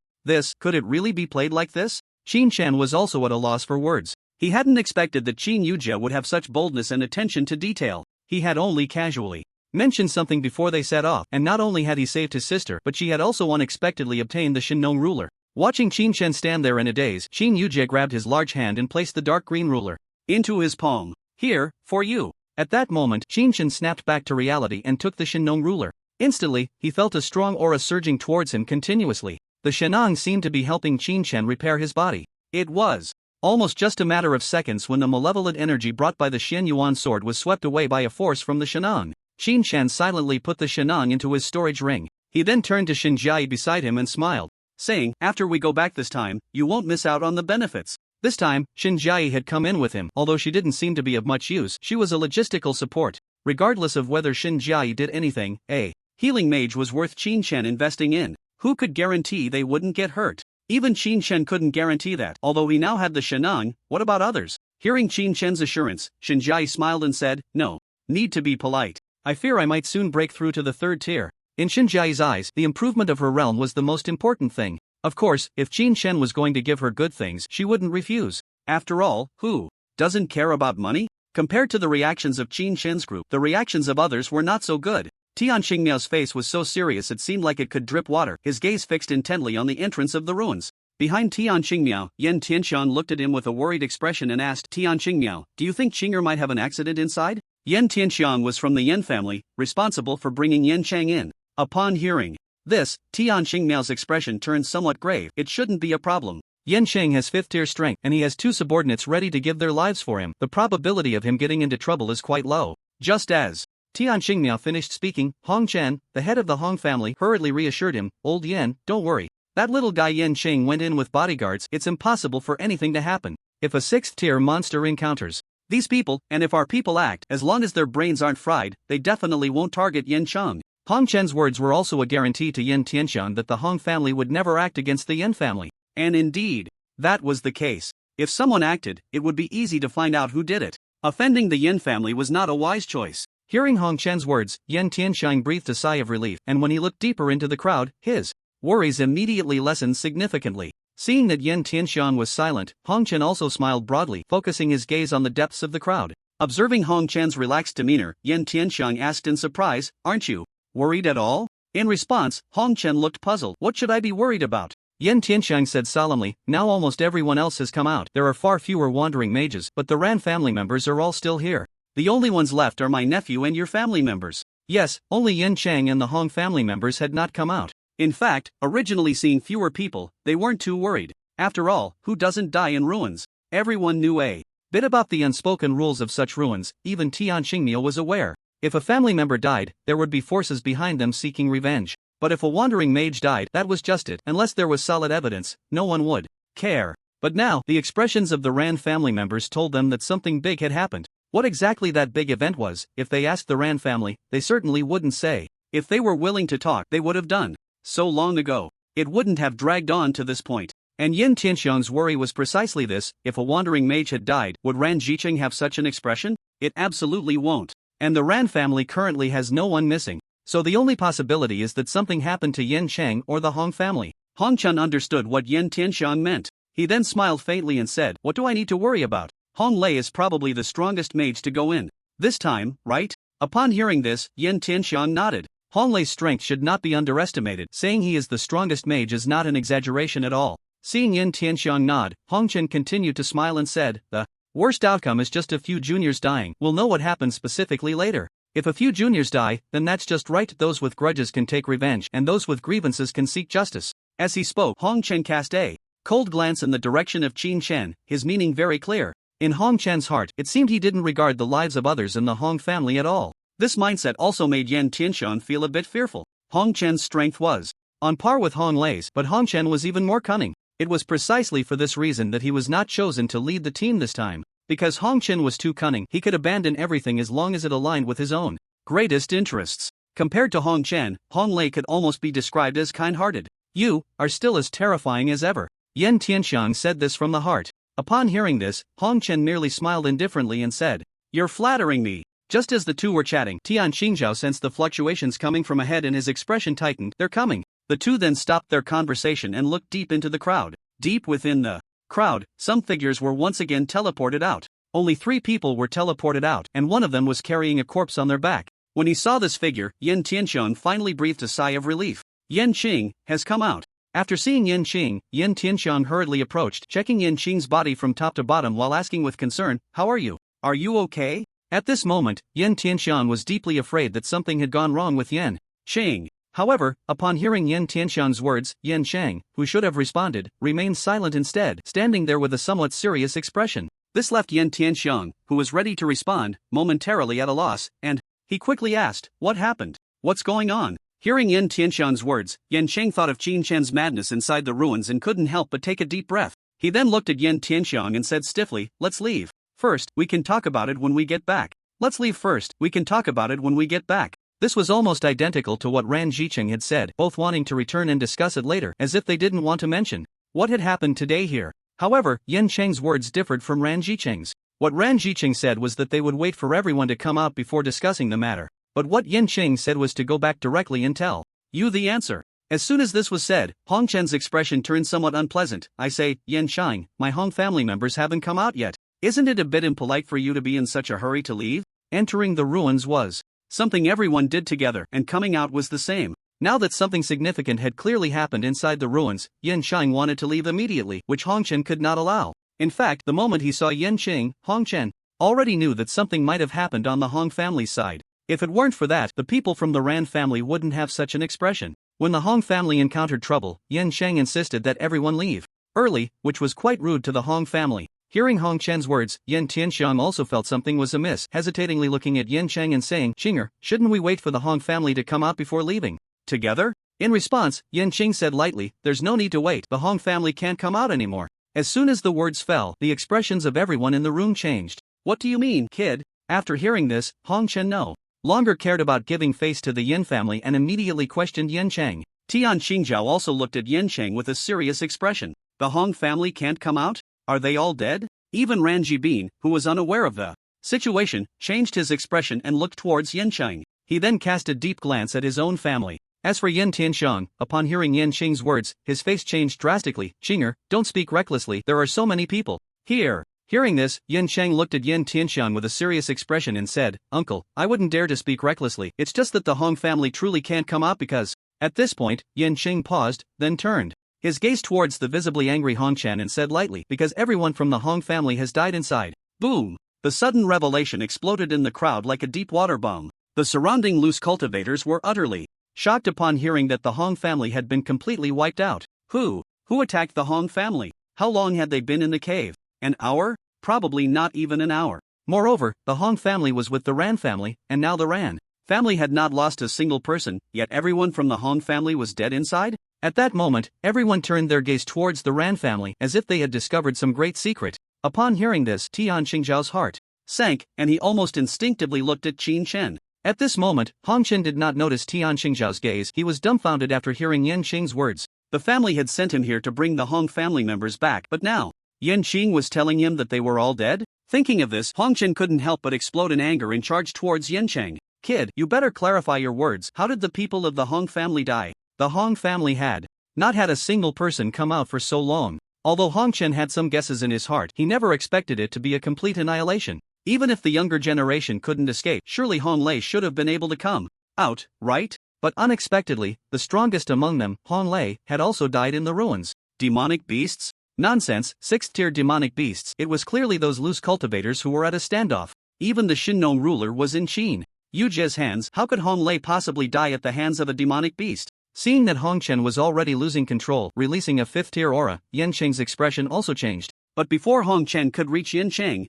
Could it really be played like this? Qin Shan was also at a loss for words. He hadn't expected that Qin Yujie would have such boldness and attention to detail. He had only casually mentioned something before they set off, and not only had he saved his sister, but she had also unexpectedly obtained the Shennong ruler. Watching Qin Shan stand there in a daze, Qin Yujie grabbed his large hand and placed the dark green ruler into his palm. "Here, for you." At that moment, Qin Shan snapped back to reality and took the Shennong ruler. Instantly, he felt a strong aura surging towards him continuously. The Shennong seemed to be helping Qin Shan repair his body. It was almost just a matter of seconds when the malevolent energy brought by the Xianyuan sword was swept away by a force from the Shennong. Qin Shan silently put the Shennong into his storage ring. He then turned to Xinjiai beside him and smiled, saying, "After we go back this time, you won't miss out on the benefits." This time, Xinjiai had come in with him. Although she didn't seem to be of much use, she was a logistical support. Regardless of whether Xinjiai did anything, a healing mage was worth Qin Shan investing in. Who could guarantee they wouldn't get hurt? Even Qin Shan couldn't guarantee that. Although he now had the Shennong, what about others? Hearing Qin Shan's assurance, Xinjiai smiled and said, "No need to be polite. I fear I might soon break through to the 3rd tier." In Xinjiai's eyes, the improvement of her realm was the most important thing. Of course, if Qin Shan was going to give her good things, she wouldn't refuse. After all, who doesn't care about money? Compared to the reactions of Qin Shan's group, the reactions of others were not so good. Tian Shingha's face was so serious it seemed like it could drip water, his gaze fixed intently on the entrance of the ruins. Behind Tian Shingha, Yen Tianxian looked at him with a worried expression and asked, "Tian Shingha, do you think Qinger might have an accident inside?" Yen Tianxian was from the Yen family, responsible for bringing Yen Chang in. Upon hearing this, Tian Xingmiao's expression turned somewhat grave. It shouldn't be a problem. Yen Chang has 5th-tier strength, and he has 2 subordinates ready to give their lives for him. The probability of him getting into trouble is quite low. Just as Tian Xingmiao finished speaking, Hong Chen, the head of the Hong family, hurriedly reassured him, "Old Yen, don't worry. That little guy Yen Cheng went in with bodyguards. It's impossible for anything to happen. If a 6th-tier monster encounters these people, and if our people act, as long as their brains aren't fried, they definitely won't target Yen Cheng." Hong Chen's words were also a guarantee to Yen Tianxian that the Hong family would never act against the Yen family. And indeed, that was the case. If someone acted, it would be easy to find out who did it. Offending the Yen family was not a wise choice. Hearing Hong Chen's words, Yen Tianxian breathed a sigh of relief, and when he looked deeper into the crowd, his worries immediately lessened significantly. Seeing that Yen Tianxian was silent, Hong Chen also smiled broadly, focusing his gaze on the depths of the crowd. Observing Hong Chen's relaxed demeanor, Yen Tianxian asked in surprise, "Aren't you worried at all?" In response, Hong Chen looked puzzled. "What should I be worried about?" Yen Tianxiang said solemnly, "Now almost everyone else has come out. There are far fewer wandering mages, but the Ran family members are all still here. The only ones left are my nephew and your family members. Yes, only Yin Chang and the Hong family members had not come out. In fact, originally seeing fewer people, they weren't too worried. After all, who doesn't die in ruins? Everyone knew a bit about the unspoken rules of such ruins. Even Tian Shingha was aware. If a family member died, there would be forces behind them seeking revenge. But if a wandering mage died, that was just it. Unless there was solid evidence, no one would care. But now, the expressions of the Ran family members told them that something big had happened. What exactly that big event was, if they asked the Ran family, they certainly wouldn't say. If they were willing to talk, they would have done so long ago. It wouldn't have dragged on to this point. And Yin Tianxiang's worry was precisely this: if a wandering mage had died, would Ran Jiqing have such an expression? It absolutely won't. And the Ran family currently has no one missing. So the only possibility is that something happened to Yin Chang or the Hong family. Hong Chen understood what Yin Tianxiang meant. He then smiled faintly and said, "What do I need to worry about? Hong Lei is probably the strongest mage to go in this time, right?" Upon hearing this, Yin Tianxiang nodded. Hong Lei's strength should not be underestimated. Saying he is the strongest mage is not an exaggeration at all. Seeing Yin Tianxiang nod, Hong Chen continued to smile and said, "The worst outcome is just a few juniors dying. We'll know what happens specifically later. If a few juniors die, then that's just right. Those with grudges can take revenge, and those with grievances can seek justice." As he spoke, Hong Chen cast a cold glance in the direction of Qin Chen, his meaning very clear. In Hong Chen's heart, it seemed he didn't regard the lives of others in the Hong family at all. This mindset also made Yin Tianxiang feel a bit fearful. Hong Chen's strength was on par with Hong Lei's, but Hong Chen was even more cunning. It was precisely for this reason that he was not chosen to lead the team this time. Because Hong Chen was too cunning, he could abandon everything as long as it aligned with his own greatest interests. Compared to Hong Chen, Hong Lei could almost be described as kind-hearted. "You are still as terrifying as ever." Yin Tianxiang said this from the heart. Upon hearing this, Hong Chen merely smiled indifferently and said, "You're flattering me." Just as the two were chatting, Tian Shingha sensed the fluctuations coming from ahead and his expression tightened. "They're coming." The two then stopped their conversation and looked deep into the crowd. Deep within the crowd, some figures were once again teleported out. Only 3 people were teleported out, and one of them was carrying a corpse on their back. When he saw this figure, Yin Tianxiang finally breathed a sigh of relief. Yin Qing has come out. After seeing Yin Qing, Yin Tianxiang hurriedly approached, checking Yin Qing's body from top to bottom while asking with concern, "How are you? Are you okay?" At this moment, Yin Tianxiang was deeply afraid that something had gone wrong with Yin Qing. However, upon hearing Yin Tianxiang's words, Yin Chang, who should have responded, remained silent instead, standing there with a somewhat serious expression. This left Yin Tianxiang, who was ready to respond, momentarily at a loss, and he quickly asked, "What happened? What's going on?" Hearing Yin Tianxiang's words, Yin Chang thought of Qin Chen's madness inside the ruins and couldn't help but take a deep breath. He then looked at Yin Tianxiang and said stiffly, "Let's leave. First, we can talk about it when we get back. Let's leave first, we can talk about it when we get back." This was almost identical to what Ran Jiqing had said, both wanting to return and discuss it later, as if they didn't want to mention what had happened today here. However, Yin Cheng's words differed from Ran Jiqing's. What Ran Jiqing said was that they would wait for everyone to come out before discussing the matter. But what Yin Cheng said was to go back directly and tell you the answer. As soon as this was said, Hong Chen's expression turned somewhat unpleasant. "I say, Yin Shang, my Hong family members haven't come out yet. Isn't it a bit impolite for you to be in such a hurry to leave?" Entering the ruins was something everyone did together, and coming out was the same. Now that something significant had clearly happened inside the ruins, Yin Shang wanted to leave immediately, which Hong Chen could not allow. In fact, the moment he saw Yin Qing, Hong Chen already knew that something might have happened on the Hong family's side. If it weren't for that, the people from the Ran family wouldn't have such an expression. When the Hong family encountered trouble, Yin Shang insisted that everyone leave early, which was quite rude to the Hong family. Hearing Hong Chen's words, Yin Tianxiang also felt something was amiss, hesitatingly looking at Yin Chang and saying, "Qinger, shouldn't we wait for the Hong family to come out before leaving together?" In response, Yin Qing said lightly, "There's no need to wait, the Hong family can't come out anymore." As soon as the words fell, the expressions of everyone in the room changed. "What do you mean, kid?" After hearing this, Hong Chen no longer cared about giving face to the Yin family and immediately questioned Yin Chang. Tian Shingha also looked at Yin Chang with a serious expression. "The Hong family can't come out? Are they all dead?" Even Ran Jibin, who was unaware of the situation, changed his expression and looked towards Yin Chang. He then cast a deep glance at his own family. As for Yin Tianxiang, upon hearing Yin Qing's words, his face changed drastically. "Qinger, don't speak recklessly, there are so many people here." Hearing this, Yin Chang looked at Yin Tianxiang with a serious expression and said, "Uncle, I wouldn't dare to speak recklessly, it's just that the Hong family truly can't come out because..." At this point, Yin Qing paused, then turned his gaze towards the visibly angry Hong Chen and said lightly, "Because everyone from the Hong family has died inside." Boom! The sudden revelation exploded in the crowd like a deep water bomb. The surrounding loose cultivators were utterly shocked upon hearing that the Hong family had been completely wiped out. Who attacked the Hong family? How long had they been in the cave? An hour? Probably not even an hour. Moreover, the Hong family was with the Ran family, and now the Ran family had not lost a single person, yet everyone from the Hong family was dead inside? At that moment, everyone turned their gaze towards the Ran family as if they had discovered some great secret. Upon hearing this, Tian Shingha's heart sank, and he almost instinctively looked at Qin Chen. At this moment, Hong Chen did not notice Tian Shingha's gaze. He was dumbfounded after hearing Yan Qing's words. The family had sent him here to bring the Hong family members back, but now Yan Qing was telling him that they were all dead? Thinking of this, Hong Chen couldn't help but explode in anger and charge towards Yan Cheng. Kid, you better clarify your words. How did the people of the Hong family die? The Hong family had not had a single person come out for so long. Although Hong Chen had some guesses in his heart, he never expected it to be a complete annihilation. Even if the younger generation couldn't escape, surely Hong Lei should have been able to come out, right? But unexpectedly, the strongest among them, Hong Lei, had also died in the ruins. Demonic beasts? Nonsense, 6th-tier demonic beasts. It was clearly those loose cultivators who were at a standoff. Even the Shinnon ruler was in Qin Yujia's hands. How could Hong Lei possibly die at the hands of a demonic beast? Seeing that Hong Chen was already losing control, releasing a 5th-tier aura, Yan Cheng's expression also changed. But before Hong Chen could reach Yan Cheng,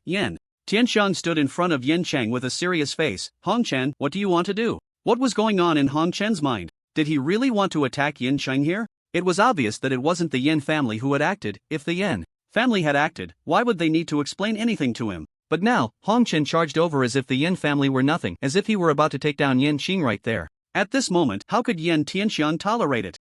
Tianqing stood in front of Yan Cheng with a serious face. Hong Chen, what do you want to do? What was going on in Hong Chen's mind? Did he really want to attack Yan Cheng here? It was obvious that it wasn't the Yan family who had acted. If the Yan family had acted, why would they need to explain anything to him? But now, Hong Chen charged over as if the Yan family were nothing, as if he were about to take down Yan Qing right there. At this moment, how could Yan Tianqing tolerate it?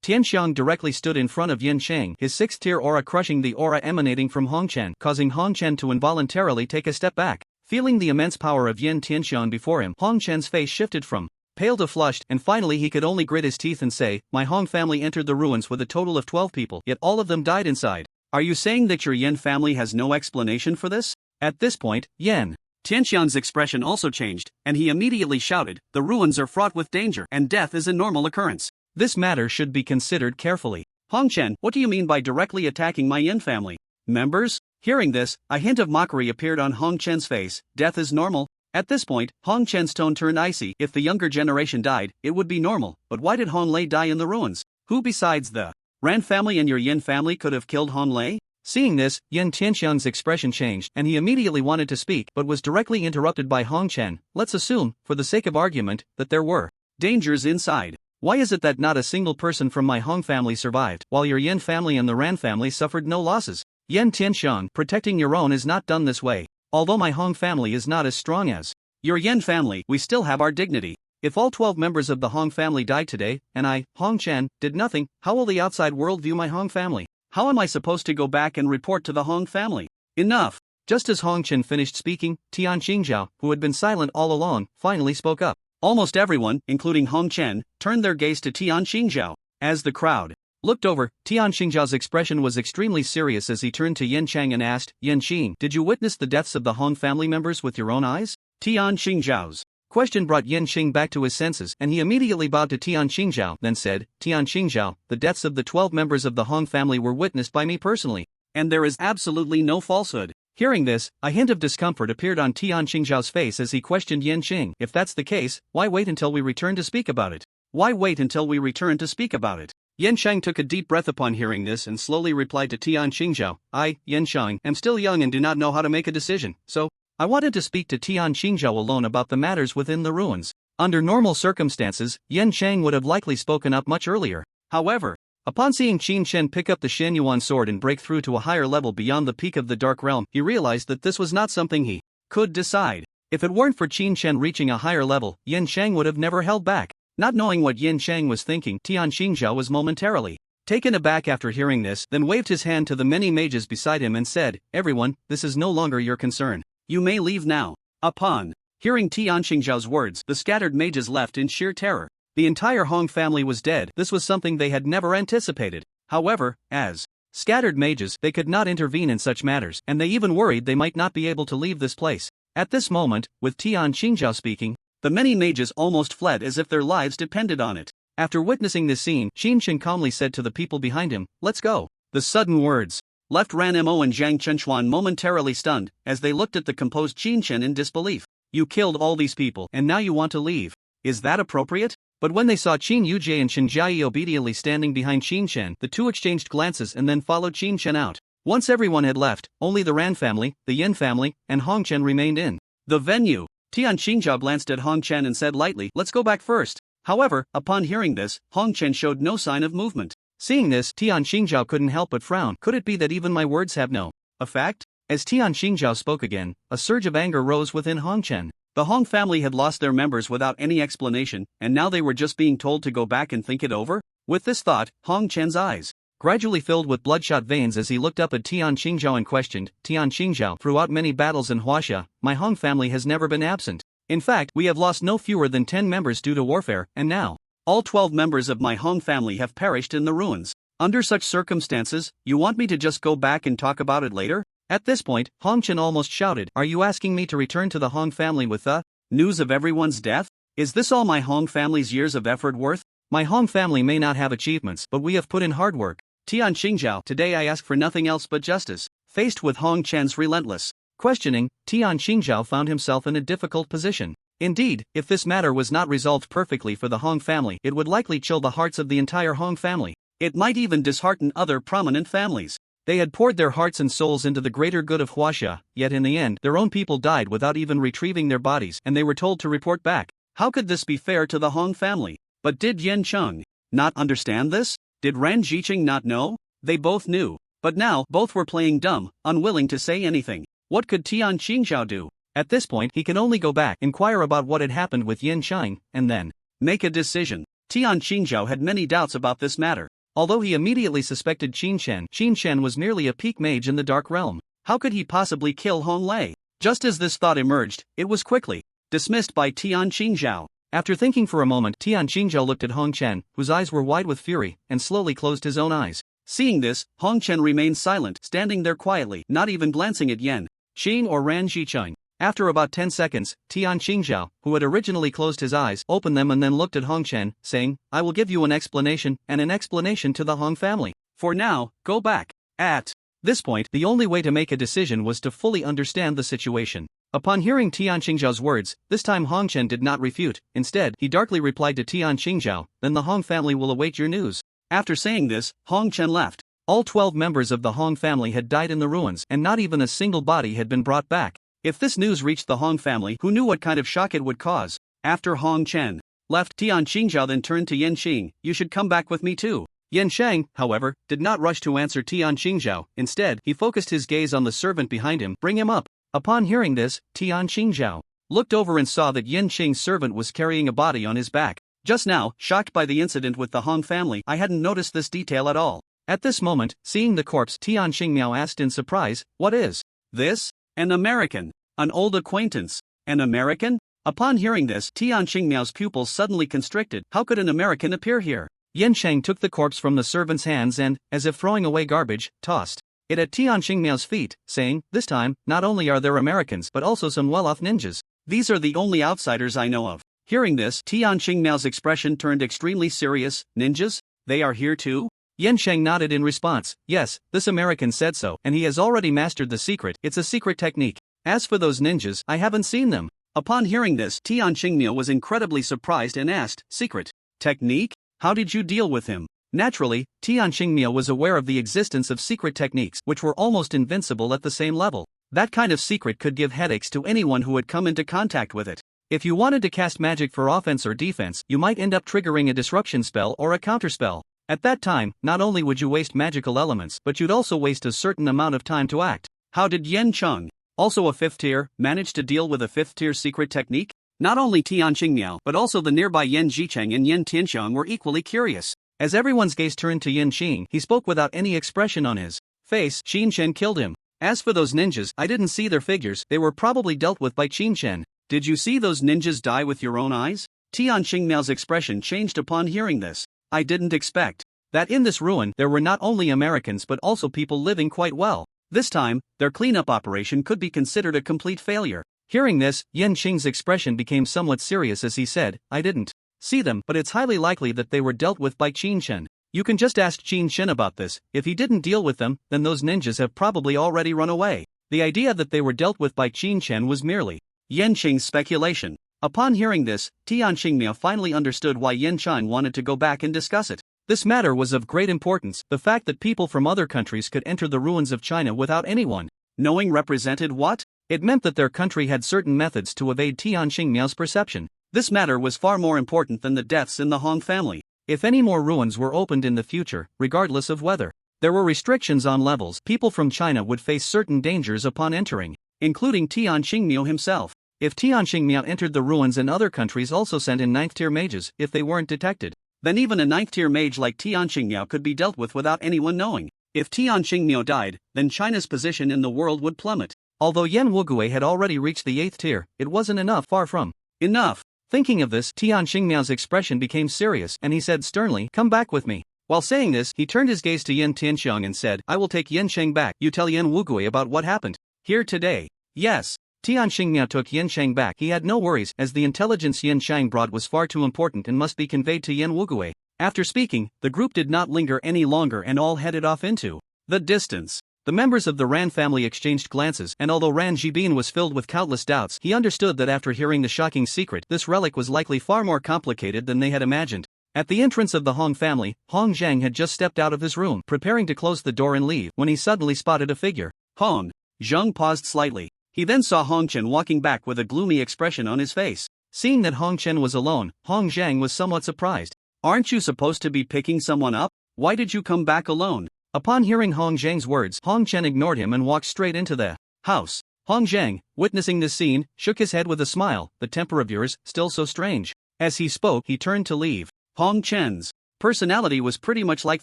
Tianqing directly stood in front of Yan Cheng, his 6th-tier aura crushing the aura emanating from Hong Chen, causing Hong Chen to involuntarily take a step back. Feeling the immense power of Yan Tianqing before him, Hong Chen's face shifted from pale to flushed, and finally he could only grit his teeth and say, my Hong family entered the ruins with a total of 12 people, yet all of them died inside. Are you saying that your Yan family has no explanation for this? At this point, Yan Tianqing's expression also changed, and he immediately shouted, the ruins are fraught with danger, and death is a normal occurrence. This matter should be considered carefully. Hong Chen, what do you mean by directly attacking my Yan family members? Hearing this, a hint of mockery appeared on Hong Chen's face. Death is normal? At this point, Hong Chen's tone turned icy. If the younger generation died, it would be normal, but why did Hong Lei die in the ruins? Who besides the Ran family and your Yan family could have killed Hong Lei? Seeing this, Yan Tianqing's expression changed, and he immediately wanted to speak but was directly interrupted by Hong Chen. Let's assume, for the sake of argument, that there were dangers inside. Why is it that not a single person from my Hong family survived, while your Yan family and the Ran family suffered no losses? Yan Tianqing, protecting your own is not done this way. Although my Hong family is not as strong as your Yan family, we still have our dignity. If all 12 members of the Hong family died today, and I, Hong Chen, did nothing, how will the outside world view my Hong family? How am I supposed to go back and report to the Hong family? Enough! Just as Hong Chen finished speaking, Tian Shingha, who had been silent all along, finally spoke up. Almost everyone, including Hong Chen, turned their gaze to Tian Shingha. As the crowd looked over, Tian Shingha's expression was extremely serious as he turned to Yan Cheng and asked, Yan Qing, did you witness the deaths of the Hong family members with your own eyes? Tian Shinghao's question brought Yan Qing back to his senses, and he immediately bowed to Tian Shingha, then said, Tian Shingha, the deaths of the 12 members of the Hong family were witnessed by me personally. And there is absolutely no falsehood. Hearing this, a hint of discomfort appeared on Tian Shinghao's face as he questioned Yan Qing. If that's the case, why wait until we return to speak about it? Why wait until we return to speak about it? Yan Cheng took a deep breath upon hearing this and slowly replied to Tian Shingha, I, Yan Cheng, am still young and do not know how to make a decision, so I wanted to speak to Tian Shingha alone about the matters within the ruins. Under normal circumstances, Yan Cheng would have likely spoken up much earlier. However, upon seeing Qin Chen pick up the Shenyuan sword and break through to a higher level beyond the peak of the Dark Realm, he realized that this was not something he could decide. If it weren't for Qin Chen reaching a higher level, Yan Cheng would have never held back. Not knowing what Yan Cheng was thinking, Tian Shingha was momentarily taken aback after hearing this, then waved his hand to the many mages beside him and said, everyone, this is no longer your concern. You may leave now. Upon hearing Tian Shinghao's words, the scattered mages left in sheer terror. The entire Hong family was dead. This was something they had never anticipated. However, as scattered mages, they could not intervene in such matters, and they even worried they might not be able to leave this place. At this moment, with Tian Shingha speaking, the many mages almost fled as if their lives depended on it. After witnessing this scene, Qin Chen calmly said to the people behind him, let's go. The sudden words left Ranmo and Zhang Chenchuan momentarily stunned, as they looked at the composed Qin Chen in disbelief. You killed all these people and now you want to leave. Is that appropriate? But when they saw Qin Yujie and Chen Jiayi obediently standing behind Qin Shen, the two exchanged glances and then followed Qin Shen out. Once everyone had left, only the Ran family, the Yin family, and Hong Chen remained in the venue. Tian Shingha glanced at Hong Chen and said lightly, "Let's go back first." However, upon hearing this, Hong Chen showed no sign of movement. Seeing this, Tian Shingha couldn't help but frown. Could it be that even my words have no effect? As Tian Shingha spoke again, a surge of anger rose within Hong Chen. The Hong family had lost their members without any explanation, and now they were just being told to go back and think it over? With this thought, Hong Chen's eyes gradually filled with bloodshot veins as he looked up at Tian Qingzhao and questioned, "Tian Qingzhao, throughout many battles in Huaxia, my Hong family has never been absent. In fact, we have lost no fewer than 10 members due to warfare, and now all 12 members of my Hong family have perished in the ruins. Under such circumstances, you want me to just go back and talk about it later?" At this point, Hong Chen almost shouted, "Are you asking me to return to the Hong family with the news of everyone's death? Is this all my Hong family's years of effort worth? My Hong family may not have achievements, but we have put in hard work. Tian Qingzhao, today I ask for nothing else but justice." Faced with Hong Chen's relentless questioning, Tian Qingzhao found himself in a difficult position. Indeed, if this matter was not resolved perfectly for the Hong family, it would likely chill the hearts of the entire Hong family. It might even dishearten other prominent families. They had poured their hearts and souls into the greater good of Huaxia, yet in the end, their own people died without even retrieving their bodies, and they were told to report back. How could this be fair to the Hong family? But did Yen Cheng not understand this? Did Ran Jiqing not know? They both knew. But now, both were playing dumb, unwilling to say anything. What could Tian Qingzhao do? At this point, he can only go back, inquire about what had happened with Yen Cheng, and then make a decision. Tian Qingzhao had many doubts about this matter. Although he immediately suspected Qin Shen was merely a peak mage in the Dark Realm. How could he possibly kill Hong Lei? Just as this thought emerged, it was quickly dismissed by Tian Qingzhao. After thinking for a moment, Tian Qingzhao looked at Hong Chen, whose eyes were wide with fury, and slowly closed his own eyes. Seeing this, Hong Chen remained silent, standing there quietly, not even glancing at Yen Qing or Ran Jiqing. After about 10 seconds, Tian Qingzhao, who had originally closed his eyes, opened them and then looked at Hong Chen, saying, "I will give you an explanation, and an explanation to the Hong family. For now, go back." At this point, the only way to make a decision was to fully understand the situation. Upon hearing Tian Qingzhao's words, this time Hong Chen did not refute. Instead, he darkly replied to Tian Qingzhao, "Then the Hong family will await your news." After saying this, Hong Chen left. All 12 members of the Hong family had died in the ruins, and not even a single body had been brought back. If this news reached the Hong family, who knew what kind of shock it would cause? After Hong Chen left, Tian Qingzhao then turned to Yen Qing, "You should come back with me too." Yen Sheng, however, did not rush to answer Tian Qingzhao. Instead, he focused his gaze on the servant behind him. "Bring him up." Upon hearing this, Tian Qingzhao looked over and saw that Yen Qing's servant was carrying a body on his back. Just now, shocked by the incident with the Hong family, I hadn't noticed this detail at all. At this moment, seeing the corpse, Tian Qingmiao asked in surprise, "What is this?" "An American. An old acquaintance." "An American?" Upon hearing this, Tian Qingmiao's pupils suddenly constricted. How could an American appear here? Yen Sheng took the corpse from the servant's hands and, as if throwing away garbage, tossed it at Tian Qingmiao's feet, saying, "This time, not only are there Americans but also some well-off ninjas. These are the only outsiders I know of." Hearing this, Tian Qingmiao's expression turned extremely serious. "Ninjas? They are here too?" Yen Sheng nodded in response. "Yes, this American said so, and he has already mastered the secret. It's a secret technique. As for those ninjas, I haven't seen them." Upon hearing this, Tian Qingmiao was incredibly surprised and asked, "Secret technique? How did you deal with him?" Naturally, Tian Qingmiao was aware of the existence of secret techniques which were almost invincible at the same level. That kind of secret could give headaches to anyone who had come into contact with it. If you wanted to cast magic for offense or defense, you might end up triggering a disruption spell or a counterspell. At that time, not only would you waste magical elements, but you'd also waste a certain amount of time to act. How did Yen Cheng, also a 5th tier, manage to deal with a 5th tier secret technique? Not only Tian Qingmiao but also the nearby Yen Jicheng and Yen Tianqiang were equally curious. As everyone's gaze turned to Yen Qing, he spoke without any expression on his face. "Qin Shen killed him. As for those ninjas, I didn't see their figures, they were probably dealt with by Qin Shen." "Did you see those ninjas die with your own eyes?" Tian Qingmiao's expression changed upon hearing this. "I didn't expect that in this ruin there were not only Americans but also people living quite well. This time, their cleanup operation could be considered a complete failure." Hearing this, Yen Qing's expression became somewhat serious as he said, "I didn't see them, but it's highly likely that they were dealt with by Qin Shen. You can just ask Qin Shen about this. If he didn't deal with them, then those ninjas have probably already run away." The idea that they were dealt with by Qin Shen was merely Tianqing's speculation. Upon hearing this, Tian Shingha finally understood why Tianqing wanted to go back and discuss it. This matter was of great importance. The fact that people from other countries could enter the ruins of China without anyone knowing represented what? It meant that their country had certain methods to evade Tian Shingha's perception. This matter was far more important than the deaths in the Hong family. If any more ruins were opened in the future, regardless of whether there were restrictions on levels, people from China would face certain dangers upon entering, including Tian Shingha himself. If Tian Shingha entered the ruins and other countries also sent in 9th-tier mages if they weren't detected, then even a 9th-tier mage like Tian Shingha could be dealt with without anyone knowing. If Tian Shingha died, then China's position in the world would plummet. Although Yan Wugui had already reached the 8th tier, it wasn't enough, far from enough. Thinking of this, Tian Shingha's expression became serious and he said sternly, "Come back with me." While saying this, he turned his gaze to Yan Tianqiang and said, "I will take Yansheng back. You tell Yan Wugui about what happened here today." Yes. Tian Shingha took Yansheng back. He had no worries, as the intelligence Yansheng brought was far too important and must be conveyed to Yan Wugui. After speaking, the group did not linger any longer and all headed off into the distance. The members of the Ran family exchanged glances, and although Ran Jibin was filled with countless doubts, he understood that after hearing the shocking secret, this relic was likely far more complicated than they had imagined. At the entrance of the Hong family, Hong Zhang had just stepped out of his room, preparing to close the door and leave, when he suddenly spotted a figure. Hong Zhang paused slightly. He then saw Hong Chen walking back with a gloomy expression on his face. Seeing that Hong Chen was alone, Hong Zhang was somewhat surprised. "Aren't you supposed to be picking someone up? Why did you come back alone?" Upon hearing Hong Zhang's words, Hong Chen ignored him and walked straight into the house. Hong Zhang, witnessing this scene, shook his head with a smile. "The temper of yours, still so strange." As he spoke, he turned to leave. Hong Chen's personality was pretty much like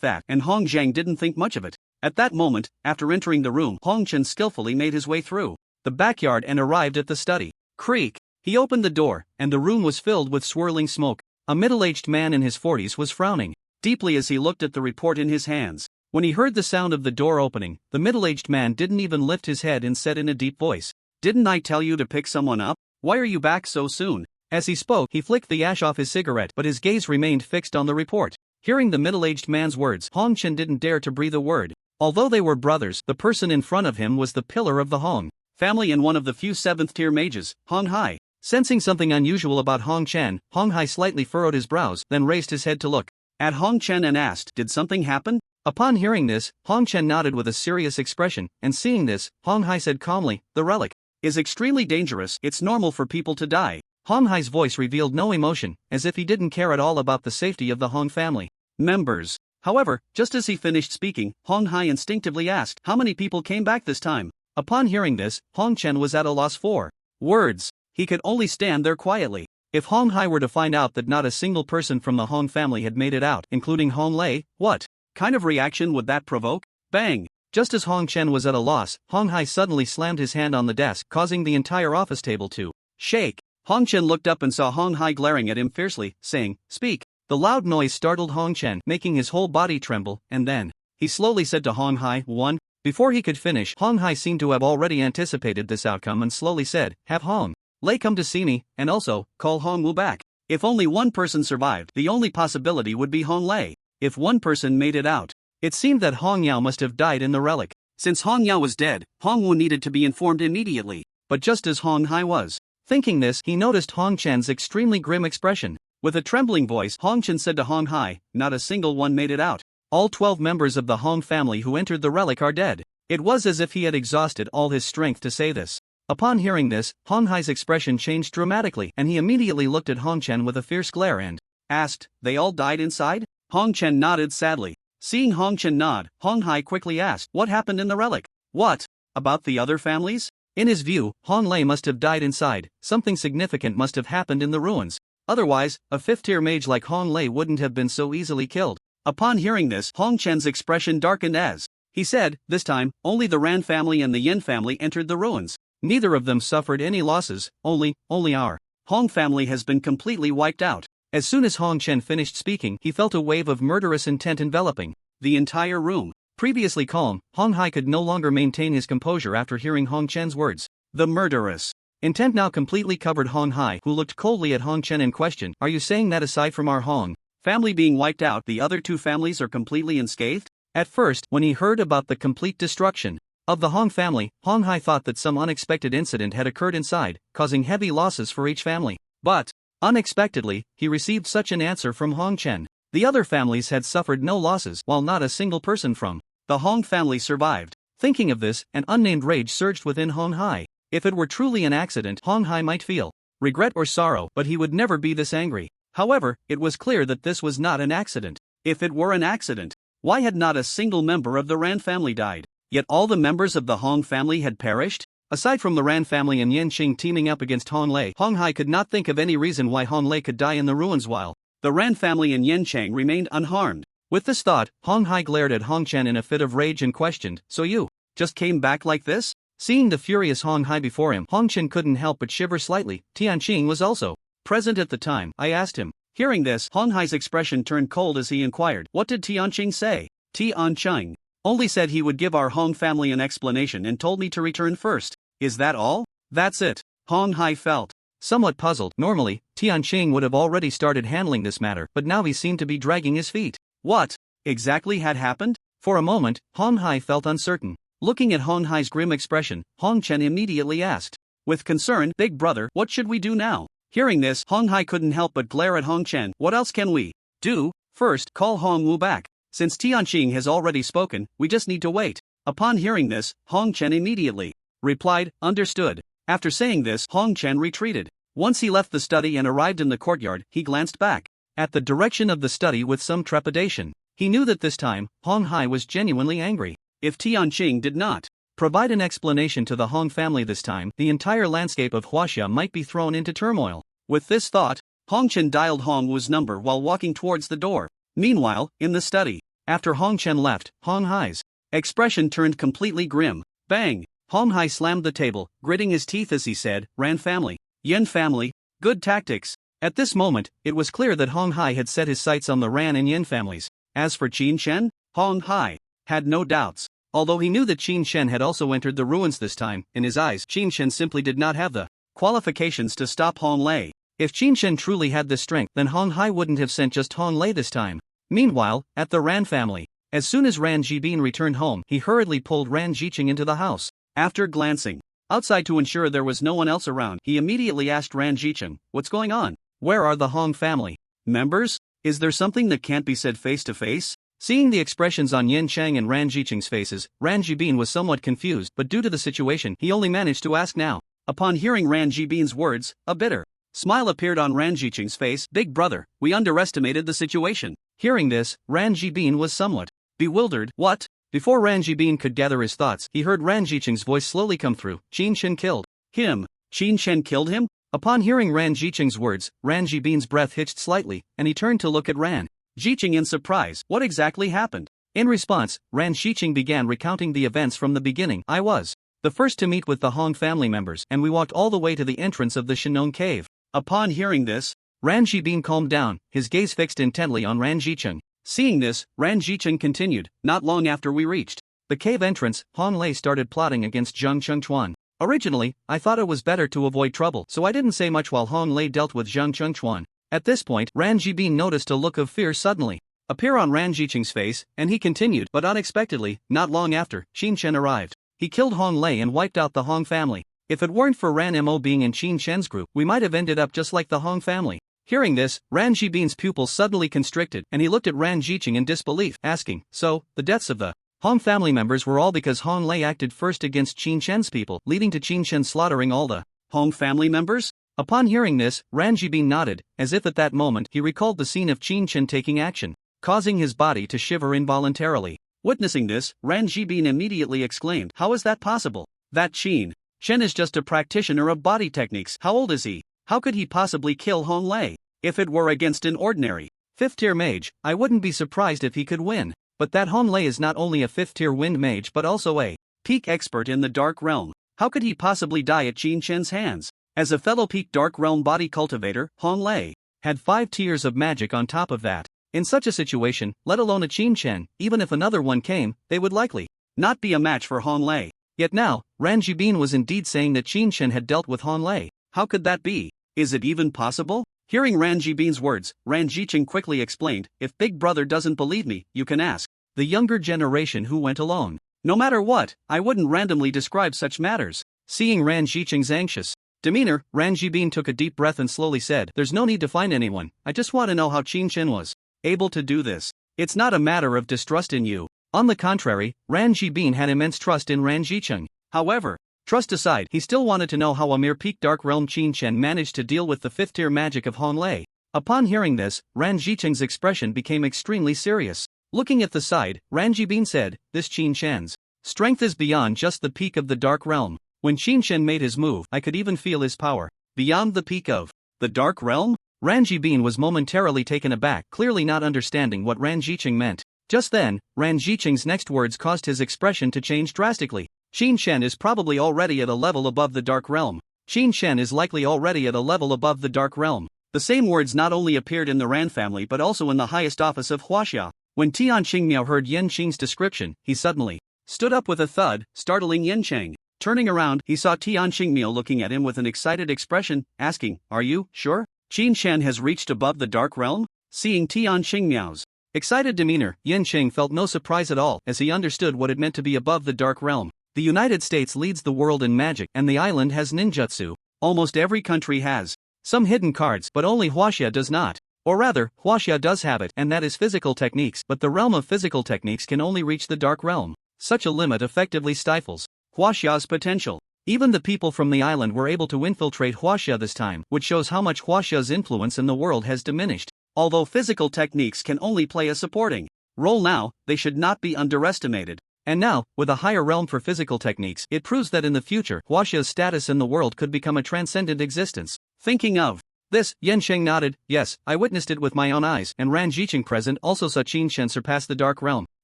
that, and Hong Zhang didn't think much of it. At that moment, after entering the room, Hong Chen skillfully made his way through the backyard and arrived at the study. Creak. He opened the door, and the room was filled with swirling smoke. A middle-aged man in his 40s was frowning deeply as he looked at the report in his hands. When he heard the sound of the door opening, the middle-aged man didn't even lift his head and said in a deep voice, "Didn't I tell you to pick someone up? Why are you back so soon?" As he spoke, he flicked the ash off his cigarette, but his gaze remained fixed on the report. Hearing the middle-aged man's words, Hong Chen didn't dare to breathe a word. Although they were brothers, the person in front of him was the pillar of the Hong family and one of the few 7th-tier mages, Hong Hai. Sensing something unusual about Hong Chen, Hong Hai slightly furrowed his brows, then raised his head to look at Hong Chen and asked, "Did something happen?" Upon hearing this, Hong Chen nodded with a serious expression, and seeing this, Hong Hai said calmly, "The relic is extremely dangerous. It's normal for people to die." Hong Hai's voice revealed no emotion, as if he didn't care at all about the safety of the Hong family members. However, just as he finished speaking, Hong Hai instinctively asked, "How many people came back this time?" Upon hearing this, Hong Chen was at a loss for words. He could only stand there quietly. If Hong Hai were to find out that not a single person from the Hong family had made it out, including Hong Lei, what kind of reaction would that provoke? Bang! Just as Hong Chen was at a loss, Hong Hai suddenly slammed his hand on the desk, causing the entire office table to shake. Hong Chen looked up and saw Hong Hai glaring at him fiercely, saying, "Speak." The loud noise startled Hong Chen, making his whole body tremble, and then he slowly said to Hong Hai, "One." Before he could finish, Hong Hai seemed to have already anticipated this outcome and slowly said, "Have Hong Lei come to see me, and also, call Hong Wu back." If only one person survived, the only possibility would be Hong Lei. If one person made it out, it seemed that Hong Yao must have died in the relic. Since Hong Yao was dead, Hong Wu needed to be informed immediately. But just as Hong Hai was thinking this, he noticed Hong Chen's extremely grim expression. With a trembling voice, Hong Chen said to Hong Hai, "Not a single one made it out. All 12 members of the Hong family who entered the relic are dead." It was as if he had exhausted all his strength to say this. Upon hearing this, Hong Hai's expression changed dramatically, and he immediately looked at Hong Chen with a fierce glare and asked, "They all died inside?" Hong Chen nodded sadly. Seeing Hong Chen nod, Hong Hai quickly asked, "What happened in the relic? What about the other families?" In his view, Hong Lei must have died inside. Something significant must have happened in the ruins. Otherwise, a 5th-tier mage like Hong Lei wouldn't have been so easily killed. Upon hearing this, Hong Chen's expression darkened as he said, "This time, only the Ran family and the Yin family entered the ruins. Neither of them suffered any losses, only our Hong family has been completely wiped out." As soon as Hong Chen finished speaking, he felt a wave of murderous intent enveloping the entire room. Previously calm, Hong Hai could no longer maintain his composure after hearing Hong Chen's words. The murderous intent now completely covered Hong Hai, who looked coldly at Hong Chen and questioned, "Are you saying that aside from our Hong family being wiped out, the other two families are completely unscathed?" At first, when he heard about the complete destruction, Of the Hong family, Hong Hai thought that some unexpected incident had occurred inside, causing heavy losses for each family. But, unexpectedly, he received such an answer from Hong Chen. The other families had suffered no losses, while not a single person from the Hong family survived. Thinking of this, an unnamed rage surged within Hong Hai. If it were truly an accident, Hong Hai might feel regret or sorrow, but he would never be this angry. However, it was clear that this was not an accident. If it were an accident, why had not a single member of the Ran family died? Yet all the members of the Hong family had perished? Aside from the Ran family and Tianqing teaming up against Hong Lei, Hong Hai could not think of any reason why Hong Lei could die in the ruins while the Ran family and Tianqing remained unharmed. With this thought, Hong Hai glared at Hong Chen in a fit of rage and questioned, "So you just came back like this?" Seeing the furious Hong Hai before him, Hong Chen couldn't help but shiver slightly. Tianqing was also present at the time. I asked him. Hearing this, Hong Hai's expression turned cold as he inquired, "What did Tianqing say?" Tianqing only said he would give our Hong family an explanation and told me to return first. Is that all? That's it. Hong Hai felt somewhat puzzled. Normally, Tianqing would have already started handling this matter, but now he seemed to be dragging his feet. What exactly had happened? For a moment, Hong Hai felt uncertain. Looking at Hong Hai's grim expression, Hong Chen immediately asked, with concern, "Big brother, what should we do now?" Hearing this, Hong Hai couldn't help but glare at Hong Chen. "What else can we do? First, call Hong Wu back. Since Tianqing has already spoken, we just need to wait." Upon hearing this, Hong Chen immediately replied, "Understood." After saying this, Hong Chen retreated. Once he left the study and arrived in the courtyard, he glanced back at the direction of the study with some trepidation. He knew that this time, Hong Hai was genuinely angry. If Tianqing did not provide an explanation to the Hong family this time, the entire landscape of Huaxia might be thrown into turmoil. With this thought, Hong Chen dialed Hong Wu's number while walking towards the door. Meanwhile, in the study, after Hong Chen left, Hong Hai's expression turned completely grim. Bang! Hong Hai slammed the table, gritting his teeth as he said, "Ran family, Yen family, good tactics." At this moment, it was clear that Hong Hai had set his sights on the Ran and Yen families. As for Qin Shen, Hong Hai had no doubts. Although he knew that Qin Shen had also entered the ruins this time, in his eyes, Qin Shen simply did not have the qualifications to stop Hong Lei. If Qin Shen truly had this strength, then Hong Hai wouldn't have sent just Hong Lei this time. Meanwhile, at the Ran family, as soon as Ran Jibin returned home, he hurriedly pulled Ran Jiqing into the house. After glancing outside to ensure there was no one else around, he immediately asked Ran Jiqing, "What's going on? Where are the Hong family members? Is there something that can't be said face to face?" Seeing the expressions on Yin Chang and Ran Jiqing's faces, Ran Jibin was somewhat confused, but due to the situation, he only managed to ask now. Upon hearing Ran Jibin's words, a bitter smile appeared on Ran Jiqing's face. "Big brother, we underestimated the situation." Hearing this, Ran Jibin was somewhat bewildered. "What?" Before Ran Jibin could gather his thoughts, he heard Ran Jiqing's voice slowly come through. "Qin Shen killed him." "Qin Shen killed him?" Upon hearing Ran Jiqing's words, Ran Jibin's breath hitched slightly, and he turned to look at Ran Jiqing in surprise. "What exactly happened?" In response, Ran Jiqing began recounting the events from the beginning. "I was the first to meet with the Hong family members, and we walked all the way to the entrance of the Shinong cave." Upon hearing this, Ran Jibin calmed down, his gaze fixed intently on Ran Jiqing. Seeing this, Ran Jiqing continued, "Not long after we reached the cave entrance, Hong Lei started plotting against Zhang Chengchuan. Originally, I thought it was better to avoid trouble, so I didn't say much while Hong Lei dealt with Zhang Chengchuan." At this point, Ran Jibin noticed a look of fear suddenly appear on Ran Jiqing's face, and he continued, "But unexpectedly, not long after, Qin Shen arrived. He killed Hong Lei and wiped out the Hong family. If it weren't for Ran Mo being in Qin Shen's group, we might have ended up just like the Hong family." Hearing this, Ran Jibin's pupils suddenly constricted, and he looked at Ran Jiqing in disbelief, asking, "So, the deaths of the Hong family members were all because Hong Lei acted first against Qin Shen's people, leading to Qin Shen slaughtering all the Hong family members?" Upon hearing this, Ran Jibin nodded, as if at that moment he recalled the scene of Qin Shen taking action, causing his body to shiver involuntarily. Witnessing this, Ran Jibin immediately exclaimed, "How is that possible? That Qin Shen is just a practitioner of body techniques. How old is he? How could he possibly kill Hong Lei? If it were against an ordinary 5th-tier mage, I wouldn't be surprised if he could win. But that Hong Lei is not only a 5th-tier wind mage but also a peak expert in the Dark Realm. How could he possibly die at Qin Shen's hands?" As a fellow peak Dark Realm body cultivator, Hong Lei had 5 tiers of magic on top of that. In such a situation, let alone a Qin Shen, even if another one came, they would likely not be a match for Hong Lei. Yet now, Ran Jibin was indeed saying that Qin Shen had dealt with Hong Lei. How could that be? Is it even possible? Hearing Ran Jibin's words, Ran Jiqing quickly explained, "If Big Brother doesn't believe me, you can ask the younger generation who went alone." No matter what, I wouldn't randomly describe such matters. Seeing Ran Jiqing's anxious demeanor, Ran Jibin took a deep breath and slowly said, "There's no need to find anyone, I just want to know how Qin Chen was able to do this. It's not a matter of distrust in you." On the contrary, Ran Jibin had immense trust in Ran Jiqing. However, trust aside, he still wanted to know how a mere peak Dark Realm Qin Chen managed to deal with the 5th-tier magic of Honlei. Upon hearing this, Ran Jiqing's expression became extremely serious. Looking at the side, Ran Jibin said, "This Qin Chen's strength is beyond just the peak of the Dark Realm. When Qin Chen made his move, I could even feel his power. Beyond the peak of the Dark Realm?" Ran Jibin was momentarily taken aback, clearly not understanding what Ran Jiqing meant. Just then, Ran Jiqing's next words caused his expression to change drastically. "Qin Chen is probably already at a level above the Dark Realm. Qin Chen is likely already at a level above the Dark Realm." The same words not only appeared in the Ran family but also in the highest office of Huaxia. When Tianqing heard Yanqing's description, he suddenly stood up with a thud, startling Yanqing. Turning around, he saw Tianqing looking at him with an excited expression, asking, "Are you sure Qin Chen has reached above the Dark Realm?" Seeing Tianqing's excited demeanor, Yanqing felt no surprise at all, as he understood what it meant to be above the Dark Realm. The United States leads the world in magic, and the island has ninjutsu. Almost every country has some hidden cards, but only Huaxia does not. Or rather, Huaxia does have it, and that is physical techniques, but the realm of physical techniques can only reach the Dark Realm. Such a limit effectively stifles Huaxia's potential. Even the people from the island were able to infiltrate Huaxia this time, which shows how much Huaxia's influence in the world has diminished. Although physical techniques can only play a supporting role now, they should not be underestimated. And now, with a higher realm for physical techniques, it proves that in the future, Huaxia's status in the world could become a transcendent existence. Thinking of this, Yanqing nodded. "Yes, I witnessed it with my own eyes, and Ran Jiqing present also saw Qin Chen surpass the Dark Realm."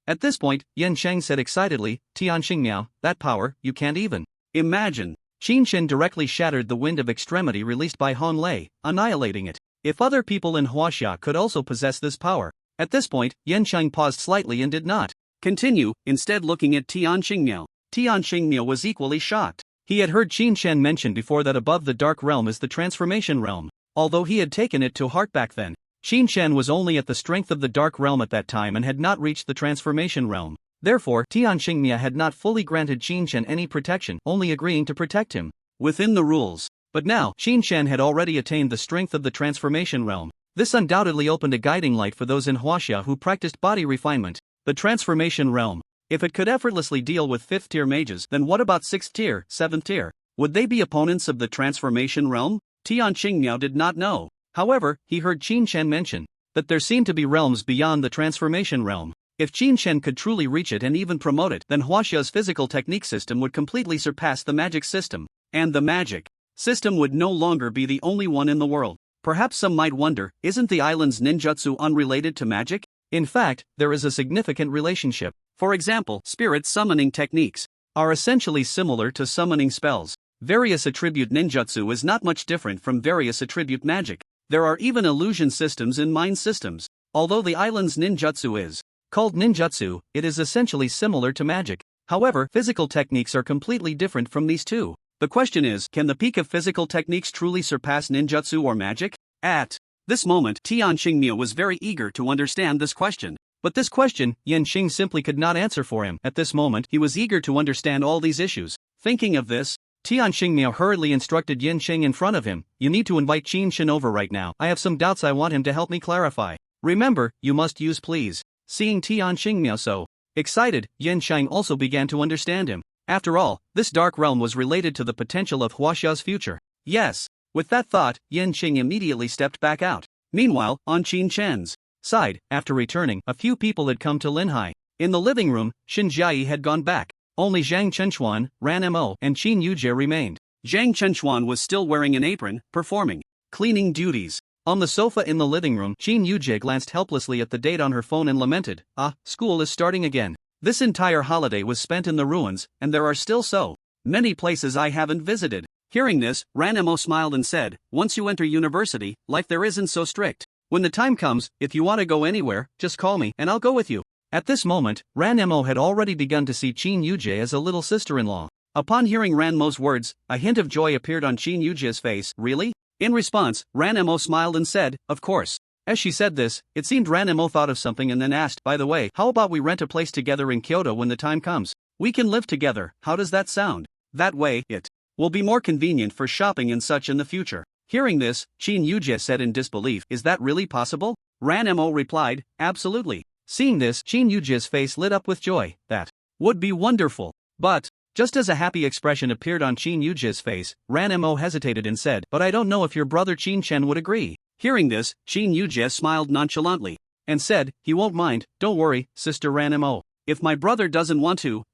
At this point, Yanqing said excitedly, "Tianqing, that power, you can't even imagine." Qin Chen directly shattered the wind of extremity released by Honlei, annihilating it. If other people in Huaxia could also possess this power. At this point, Yanqing paused slightly and did not continue, instead looking at Tianqing. Tianqing was equally shocked. He had heard Qin Chen mention before that above the Dark Realm is the Transformation Realm. Although he had taken it to heart back then, Qin Chen was only at the strength of the Dark Realm at that time and had not reached the Transformation Realm. Therefore, Tianqing had not fully granted Qin Chen any protection, only agreeing to protect him within the rules. But now, Qin Chen had already attained the strength of the Transformation Realm. This undoubtedly opened a guiding light for those in Huaxia who practiced body refinement. The Transformation Realm. If it could effortlessly deal with 5th-tier mages, then what about 6th-tier, 7th-tier? Would they be opponents of the Transformation Realm? Tianqing did not know. However, he heard Qin Chen mention that there seemed to be realms beyond the Transformation Realm. If Qin Chen could truly reach it and even promote it, then Huaxia's physical technique system would completely surpass the magic system. And the magic system would no longer be the only one in the world. Perhaps some might wonder, isn't the island's ninjutsu unrelated to magic? In fact, there is a significant relationship. For example, spirit summoning techniques are essentially similar to summoning spells. Various attribute ninjutsu is not much different from various attribute magic. There are even illusion systems in mind systems. Although the island's ninjutsu is called ninjutsu, it is essentially similar to magic. However, physical techniques are completely different from these two. The question is, can the peak of physical techniques truly surpass ninjutsu or magic? At this moment, Tianqing was very eager to understand this question. But this question, Yanqing simply could not answer for him. At this moment, he was eager to understand all these issues. Thinking of this, Tianqing hurriedly instructed Yanqing in front of him, "You need to invite Qin Chen over right now. I have some doubts I want him to help me clarify. Remember, you must use please." Seeing Tianqing so excited, Yanqing also began to understand him. After all, this Dark Realm was related to the potential of Huaxia's future. Yes. With that thought, Yanqing immediately stepped back out. Meanwhile, on Qin Chen's side, after returning, a few people had come to Linhai. In the living room, Xinjiai had gone back. Only Zhang Chenchuan, Ranmo, and Qin Yujie remained. Zhang Chenchuan was still wearing an apron, performing cleaning duties. On the sofa in the living room, Qin Yujie glanced helplessly at the date on her phone and lamented, "Ah, school is starting again. This entire holiday was spent in the ruins, and there are still so many places I haven't visited." Hearing this, Ranmo smiled and said, "Once you enter university, life there isn't so strict. When the time comes, if you want to go anywhere, just call me and I'll go with you." At this moment, Ranmo had already begun to see Qin Yujie as a little sister-in-law. Upon hearing Ranmo's words, a hint of joy appeared on Qin Yujie's face. "Really?" In response, Ranmo smiled and said, "Of course." As she said this, it seemed Ranmo thought of something and then asked, "By the way, how about we rent a place together in Kyoto when the time comes?" We can live together, how does that sound? That way, it will be more convenient for shopping and such in the future. Hearing this, Chen Yujie said in disbelief, is that really possible? Ranmo replied, absolutely. Seeing this, Chen Yujie's face lit up with joy. That would be wonderful. But, just as a happy expression appeared on Chen Yujie's face, Ranmo hesitated and said, but I don't know if your brother Chen Chen would agree. Hearing this, Chen Yujie smiled nonchalantly and said, he won't mind, don't worry, Sister Ranmo. If my brother doesn't want to,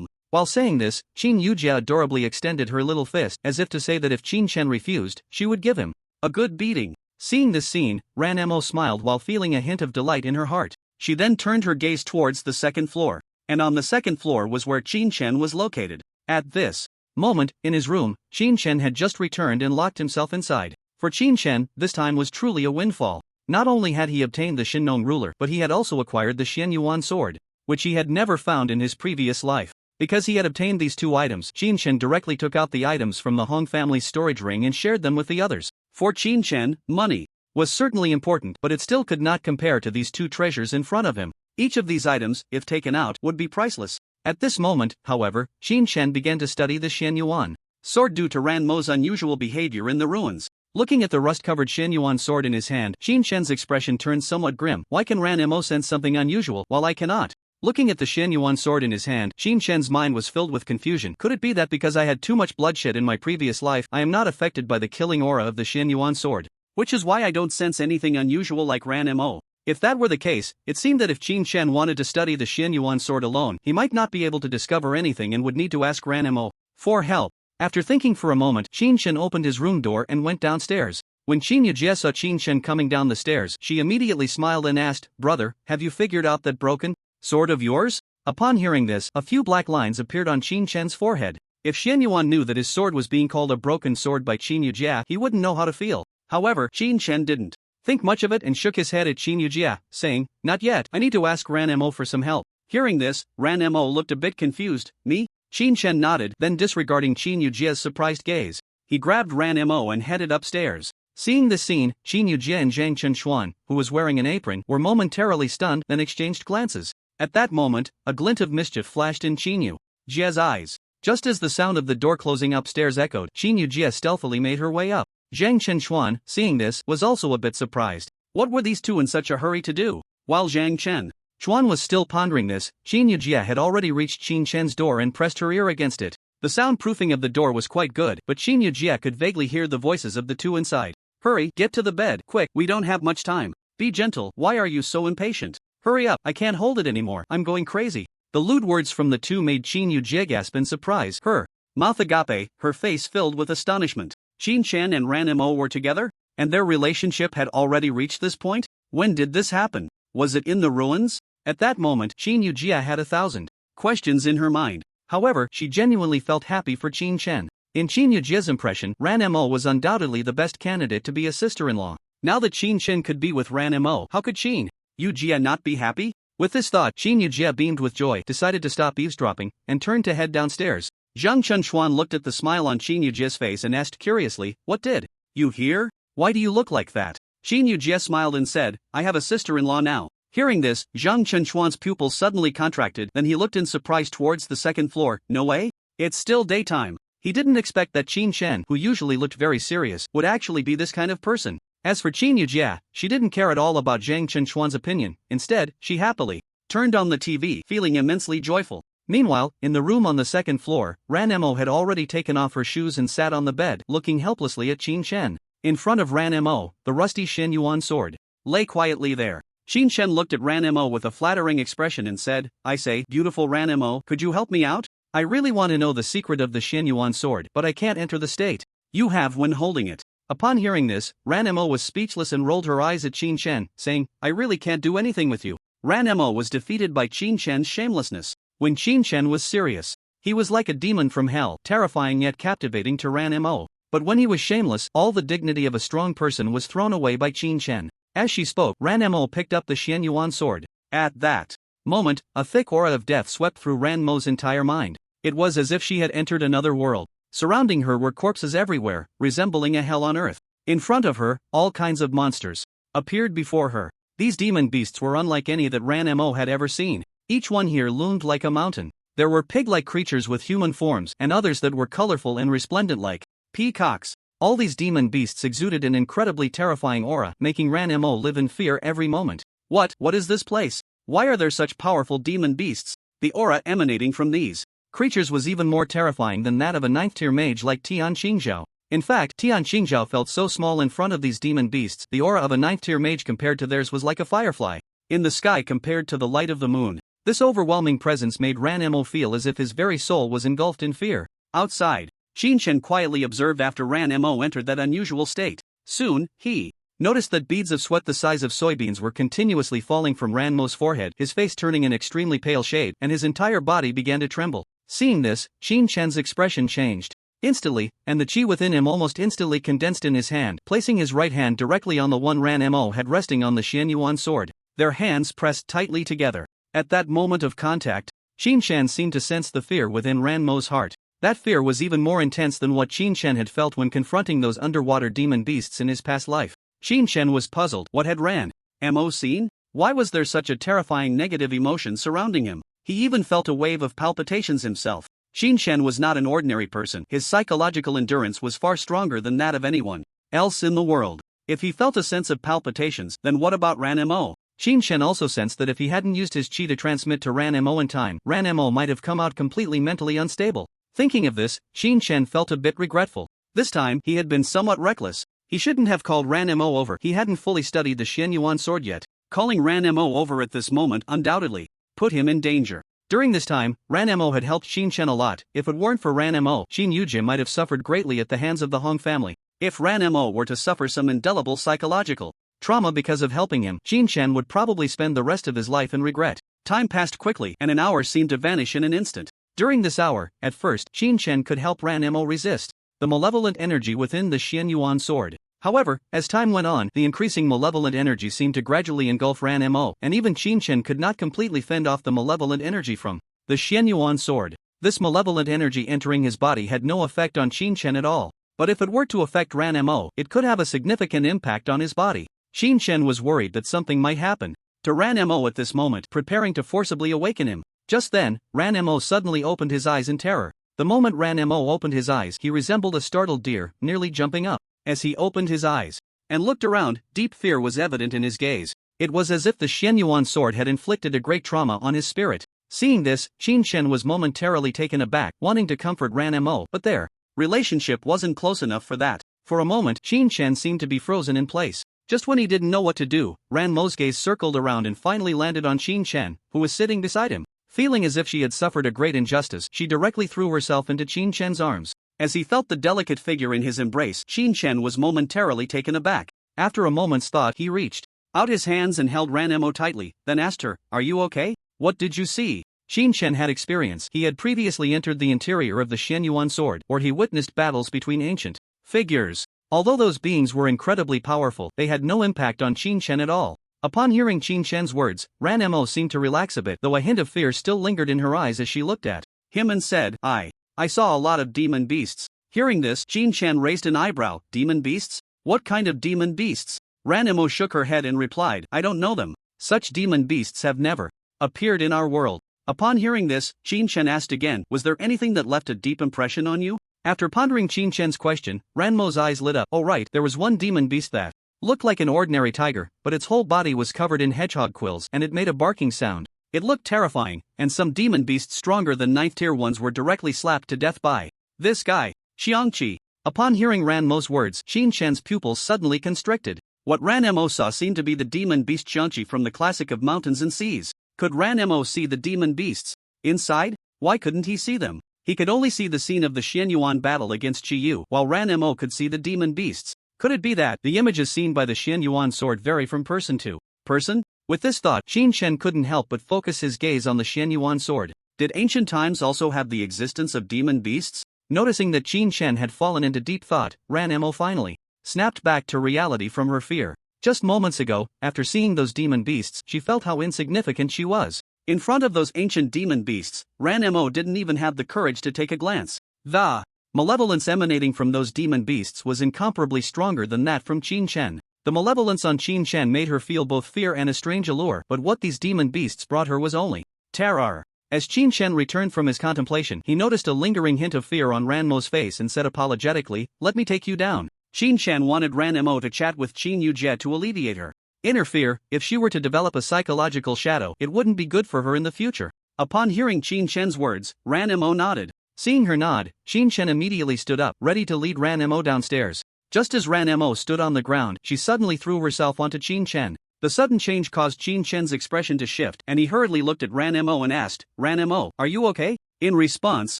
While saying this, Chen Yujie adorably extended her little fist as if to say that if Chen Chen refused, she would give him a good beating. Seeing this scene, Ranmo smiled while feeling a hint of delight in her heart. She then turned her gaze towards the second floor, and on the second floor was where Chen Chen was located. At this moment, in his room, Chen Chen had just returned and locked himself inside. For Chen Chen, this time was truly a windfall. Not only had he obtained the Shinnong ruler, but he had also acquired the Xianyuan sword, which he had never found in his previous life. Because he had obtained these two items, Chen Chen directly took out the items from the Hong family's storage ring and shared them with the others. For Chen Chen, money was certainly important, but it still could not compare to these two treasures in front of him. Each of these items, if taken out, would be priceless. At this moment, however, Chen Chen began to study the Xianyuan sword due to Ranmo's unusual behavior in the ruins. Looking at the rust-covered Xianyuan sword in his hand, Chen Chen's expression turned somewhat grim. Why can Ranmo sense something unusual, while I cannot? Looking at the Xianyuan sword in his hand, Chen Chen's mind was filled with confusion. Could it be that because I had too much bloodshed in my previous life, I am not affected by the killing aura of the Xianyuan sword? Which is why I don't sense anything unusual like Ranmo. If that were the case, it seemed that if Chen Chen wanted to study the Xianyuan sword alone, he might not be able to discover anything and would need to ask Ranmo for help. After thinking for a moment, Chen Chen opened his room door and went downstairs. When Chen Yujie saw Chen Chen coming down the stairs, she immediately smiled and asked, brother, have you figured out that broken sword of yours? Upon hearing this, a few black lines appeared on Chen Chen's forehead. If Xianyuan knew that his sword was being called a broken sword by Chen Yujie, he wouldn't know how to feel. However, Chen Chen didn't think much of it and shook his head at Chen Yujie, saying, not yet, I need to ask Ranmo for some help. Hearing this, Ranmo looked a bit confused. Me? Chen Chen nodded, then disregarding Chen Yujie's surprised gaze, he grabbed Ranmo and headed upstairs. Seeing this scene, Chen Yujie and Zhang Chenshuan, who was wearing an apron, were momentarily stunned and exchanged glances. At that moment, a glint of mischief flashed in Chen Yujie's eyes. Just as the sound of the door closing upstairs echoed, Chen Yujie stealthily made her way up. Zhang Chenshuan, seeing this, was also a bit surprised. What were these two in such a hurry to do? While Zhang Chenshuan was still pondering this, Chen Yujie had already reached Chen Chen's door and pressed her ear against it. The soundproofing of the door was quite good, but Chen Yujie could vaguely hear the voices of the two inside. Hurry, get to the bed, quick, we don't have much time. Be gentle, why are you so impatient? Hurry up, I can't hold it anymore, I'm going crazy. The lewd words from the two made Chen Yujie gasp in surprise. Her mouth agape, her face filled with astonishment. Chen Chen and Ranmo were together? And their relationship had already reached this point? When did this happen? Was it in the ruins? At that moment, Chen Yujie had 1,000 questions in her mind. However, she genuinely felt happy for Chen Chen. In Chen Yujie's impression, Ranmo was undoubtedly the best candidate to be a sister-in-law. Now that Chen Chen could be with Ranmo, how could Chen Yujie not be happy? With this thought, Chen Yujie beamed with joy, decided to stop eavesdropping, and turned to head downstairs. Zhang Chenshuan looked at the smile on Chen Yujie's face and asked curiously, what did you hear? Why do you look like that? Chen Yujie smiled and said, I have a sister-in-law now. Hearing this, Zhang Chenshuan's pupils suddenly contracted, then he looked in surprise towards the second floor. No way? It's still daytime. He didn't expect that Chen Chen, who usually looked very serious, would actually be this kind of person. As for Chen Yujie, she didn't care at all about Zhang Chenshuan's opinion. Instead, she happily turned on the TV, feeling immensely joyful. Meanwhile, in the room on the second floor, Ranmo had already taken off her shoes and sat on the bed, looking helplessly at Chen Chen. In front of Ranmo, the rusty Xianyuan sword lay quietly there. Chen Chen looked at Ranmo with a flattering expression and said, I say, beautiful Ranmo, could you help me out? I really want to know the secret of the Xianyuan sword, but I can't enter the state you have when holding it. Upon hearing this, Ranmo was speechless and rolled her eyes at Chen Chen, saying, I really can't do anything with you. Ranmo was defeated by Chen Chen's shamelessness. When Chen Chen was serious, he was like a demon from hell, terrifying yet captivating to Ranmo. But when he was shameless, all the dignity of a strong person was thrown away by Chen Chen. As she spoke, Ranmo picked up the Xianyuan sword. At that moment, a thick aura of death swept through Ranmo's entire mind. It was as if she had entered another world. Surrounding her were corpses everywhere, resembling a hell on earth. In front of her, all kinds of monsters appeared before her. These demon beasts were unlike any that Ranmo had ever seen. Each one here loomed like a mountain. There were pig-like creatures with human forms and others that were colorful and resplendent like peacocks. All these demon beasts exuded an incredibly terrifying aura, making Ranmo live in fear every moment. What is this place? Why are there such powerful demon beasts? The aura emanating from these creatures was even more terrifying than that of a 9th-tier mage like Tian Shingha. In fact, Tian Shingha felt so small in front of these demon beasts, the aura of a 9th-tier mage compared to theirs was like a firefly in the sky compared to the light of the moon. This overwhelming presence made Ranmo feel as if his very soul was engulfed in fear. Outside, Chen quietly observed after Ranmo entered that unusual state. Soon, he noticed that beads of sweat the size of soybeans were continuously falling from Ranmo's forehead, his face turning an extremely pale shade, and his entire body began to tremble. Seeing this, Chen's expression changed instantly, and the chi within him almost instantly condensed in his hand, placing his right hand directly on the one Ranmo had resting on the Xianyuan sword. Their hands pressed tightly together. At that moment of contact, Chen seemed to sense the fear within Ranmo's heart. That fear was even more intense than what Chen had felt when confronting those underwater demon beasts in his past life. Chen was puzzled. What had Ranmo seen? Why was there such a terrifying negative emotion surrounding him? He even felt a wave of palpitations himself. Chen was not an ordinary person. His psychological endurance was far stronger than that of anyone else in the world. If he felt a sense of palpitations, then what about Ranmo? Chen also sensed that if he hadn't used his chi to transmit to Ranmo in time, Ranmo might have come out completely mentally unstable. Thinking of this, Chen felt a bit regretful. This time, he had been somewhat reckless. He shouldn't have called Ranmo over. He hadn't fully studied the Xianyuan sword yet. Calling Ranmo over at this moment undoubtedly put him in danger. During this time, Ranmo had helped Chen a lot. If it weren't for Ranmo, Chen Yujie might have suffered greatly at the hands of the Hong family. If Ranmo were to suffer some indelible psychological trauma because of helping him, Chen would probably spend the rest of his life in regret. Time passed quickly, and an hour seemed to vanish in an instant. During this hour, at first, Chen could help Ranmo resist the malevolent energy within the Xianyuan sword. However, as time went on, the increasing malevolent energy seemed to gradually engulf Ranmo, and even Chen could not completely fend off the malevolent energy from the Xianyuan sword. This malevolent energy entering his body had no effect on Chen at all. But if it were to affect Ranmo, it could have a significant impact on his body. Chen was worried that something might happen to Ranmo at this moment, preparing to forcibly awaken him. Just then, Ranmo suddenly opened his eyes in terror. The moment Ranmo opened his eyes, he resembled a startled deer, nearly jumping up. As he opened his eyes and looked around, deep fear was evident in his gaze. It was as if the Xianyuan sword had inflicted a great trauma on his spirit. Seeing this, Chen was momentarily taken aback, wanting to comfort Ranmo, but their relationship wasn't close enough for that. For a moment, Chen seemed to be frozen in place. Just when he didn't know what to do, Ranmo's gaze circled around and finally landed on Chen, who was sitting beside him. Feeling as if she had suffered a great injustice, she directly threw herself into Chen's arms. As he felt the delicate figure in his embrace, Chen was momentarily taken aback. After a moment's thought, he reached out his hands and held Ranmo tightly, then asked her, "Are you okay? What did you see?" Chen had experience. He had previously entered the interior of the Xianyuan sword, where he witnessed battles between ancient figures. Although those beings were incredibly powerful, they had no impact on Chen at all. Upon hearing Chen's words, Ranmo seemed to relax a bit, though a hint of fear still lingered in her eyes as she looked at him and said, I saw a lot of demon beasts." Hearing this, Chen raised an eyebrow. Demon beasts? What kind of demon beasts? Ranmo shook her head and replied, "I don't know them. Such demon beasts have never appeared in our world." Upon hearing this, Chen asked again, "Was there anything that left a deep impression on you?" After pondering Chen's question, Ranmo's eyes lit up. "Oh right, there was one demon beast that looked like an ordinary tiger, but its whole body was covered in hedgehog quills and it made a barking sound. It looked terrifying, and some demon beasts stronger than 9th-tier ones were directly slapped to death by this guy, Tianqing." Upon hearing Ranmo's words, Chen's pupils suddenly constricted. What Ranmo saw seemed to be the demon beast Tianqing from the classic of Mountains and Seas. Could Ranmo see the demon beasts inside? Why couldn't he see them? He could only see the scene of the Xianyuan battle against Qiyu, while Ranmo could see the demon beasts. Could it be that the images seen by the Xianyuan sword vary from person to person? With this thought, Chen couldn't help but focus his gaze on the Xianyuan sword. Did ancient times also have the existence of demon beasts? Noticing that Chen had fallen into deep thought, Ranmo finally snapped back to reality from her fear. Just moments ago, after seeing those demon beasts, she felt how insignificant she was. In front of those ancient demon beasts, Ranmo didn't even have the courage to take a glance. The malevolence emanating from those demon beasts was incomparably stronger than that from Chen. The malevolence on Chen made her feel both fear and a strange allure, but what these demon beasts brought her was only terror. As Qin Chen returned from his contemplation, he noticed a lingering hint of fear on Ranmo's face and said apologetically, "Let me take you down." Qin Chen wanted Ranmo to chat with Qin Yujie to alleviate her inner fear. If she were to develop a psychological shadow, it wouldn't be good for her in the future. Upon hearing Qin Chen's words, Ranmo nodded. Seeing her nod, Qin Chen immediately stood up, ready to lead Ranmo downstairs. Just as Ranmo stood on the ground, she suddenly threw herself onto Qin Chen. The sudden change caused Qin Chen's expression to shift, and he hurriedly looked at Ranmo and asked, "Ranmo, are you okay?" In response,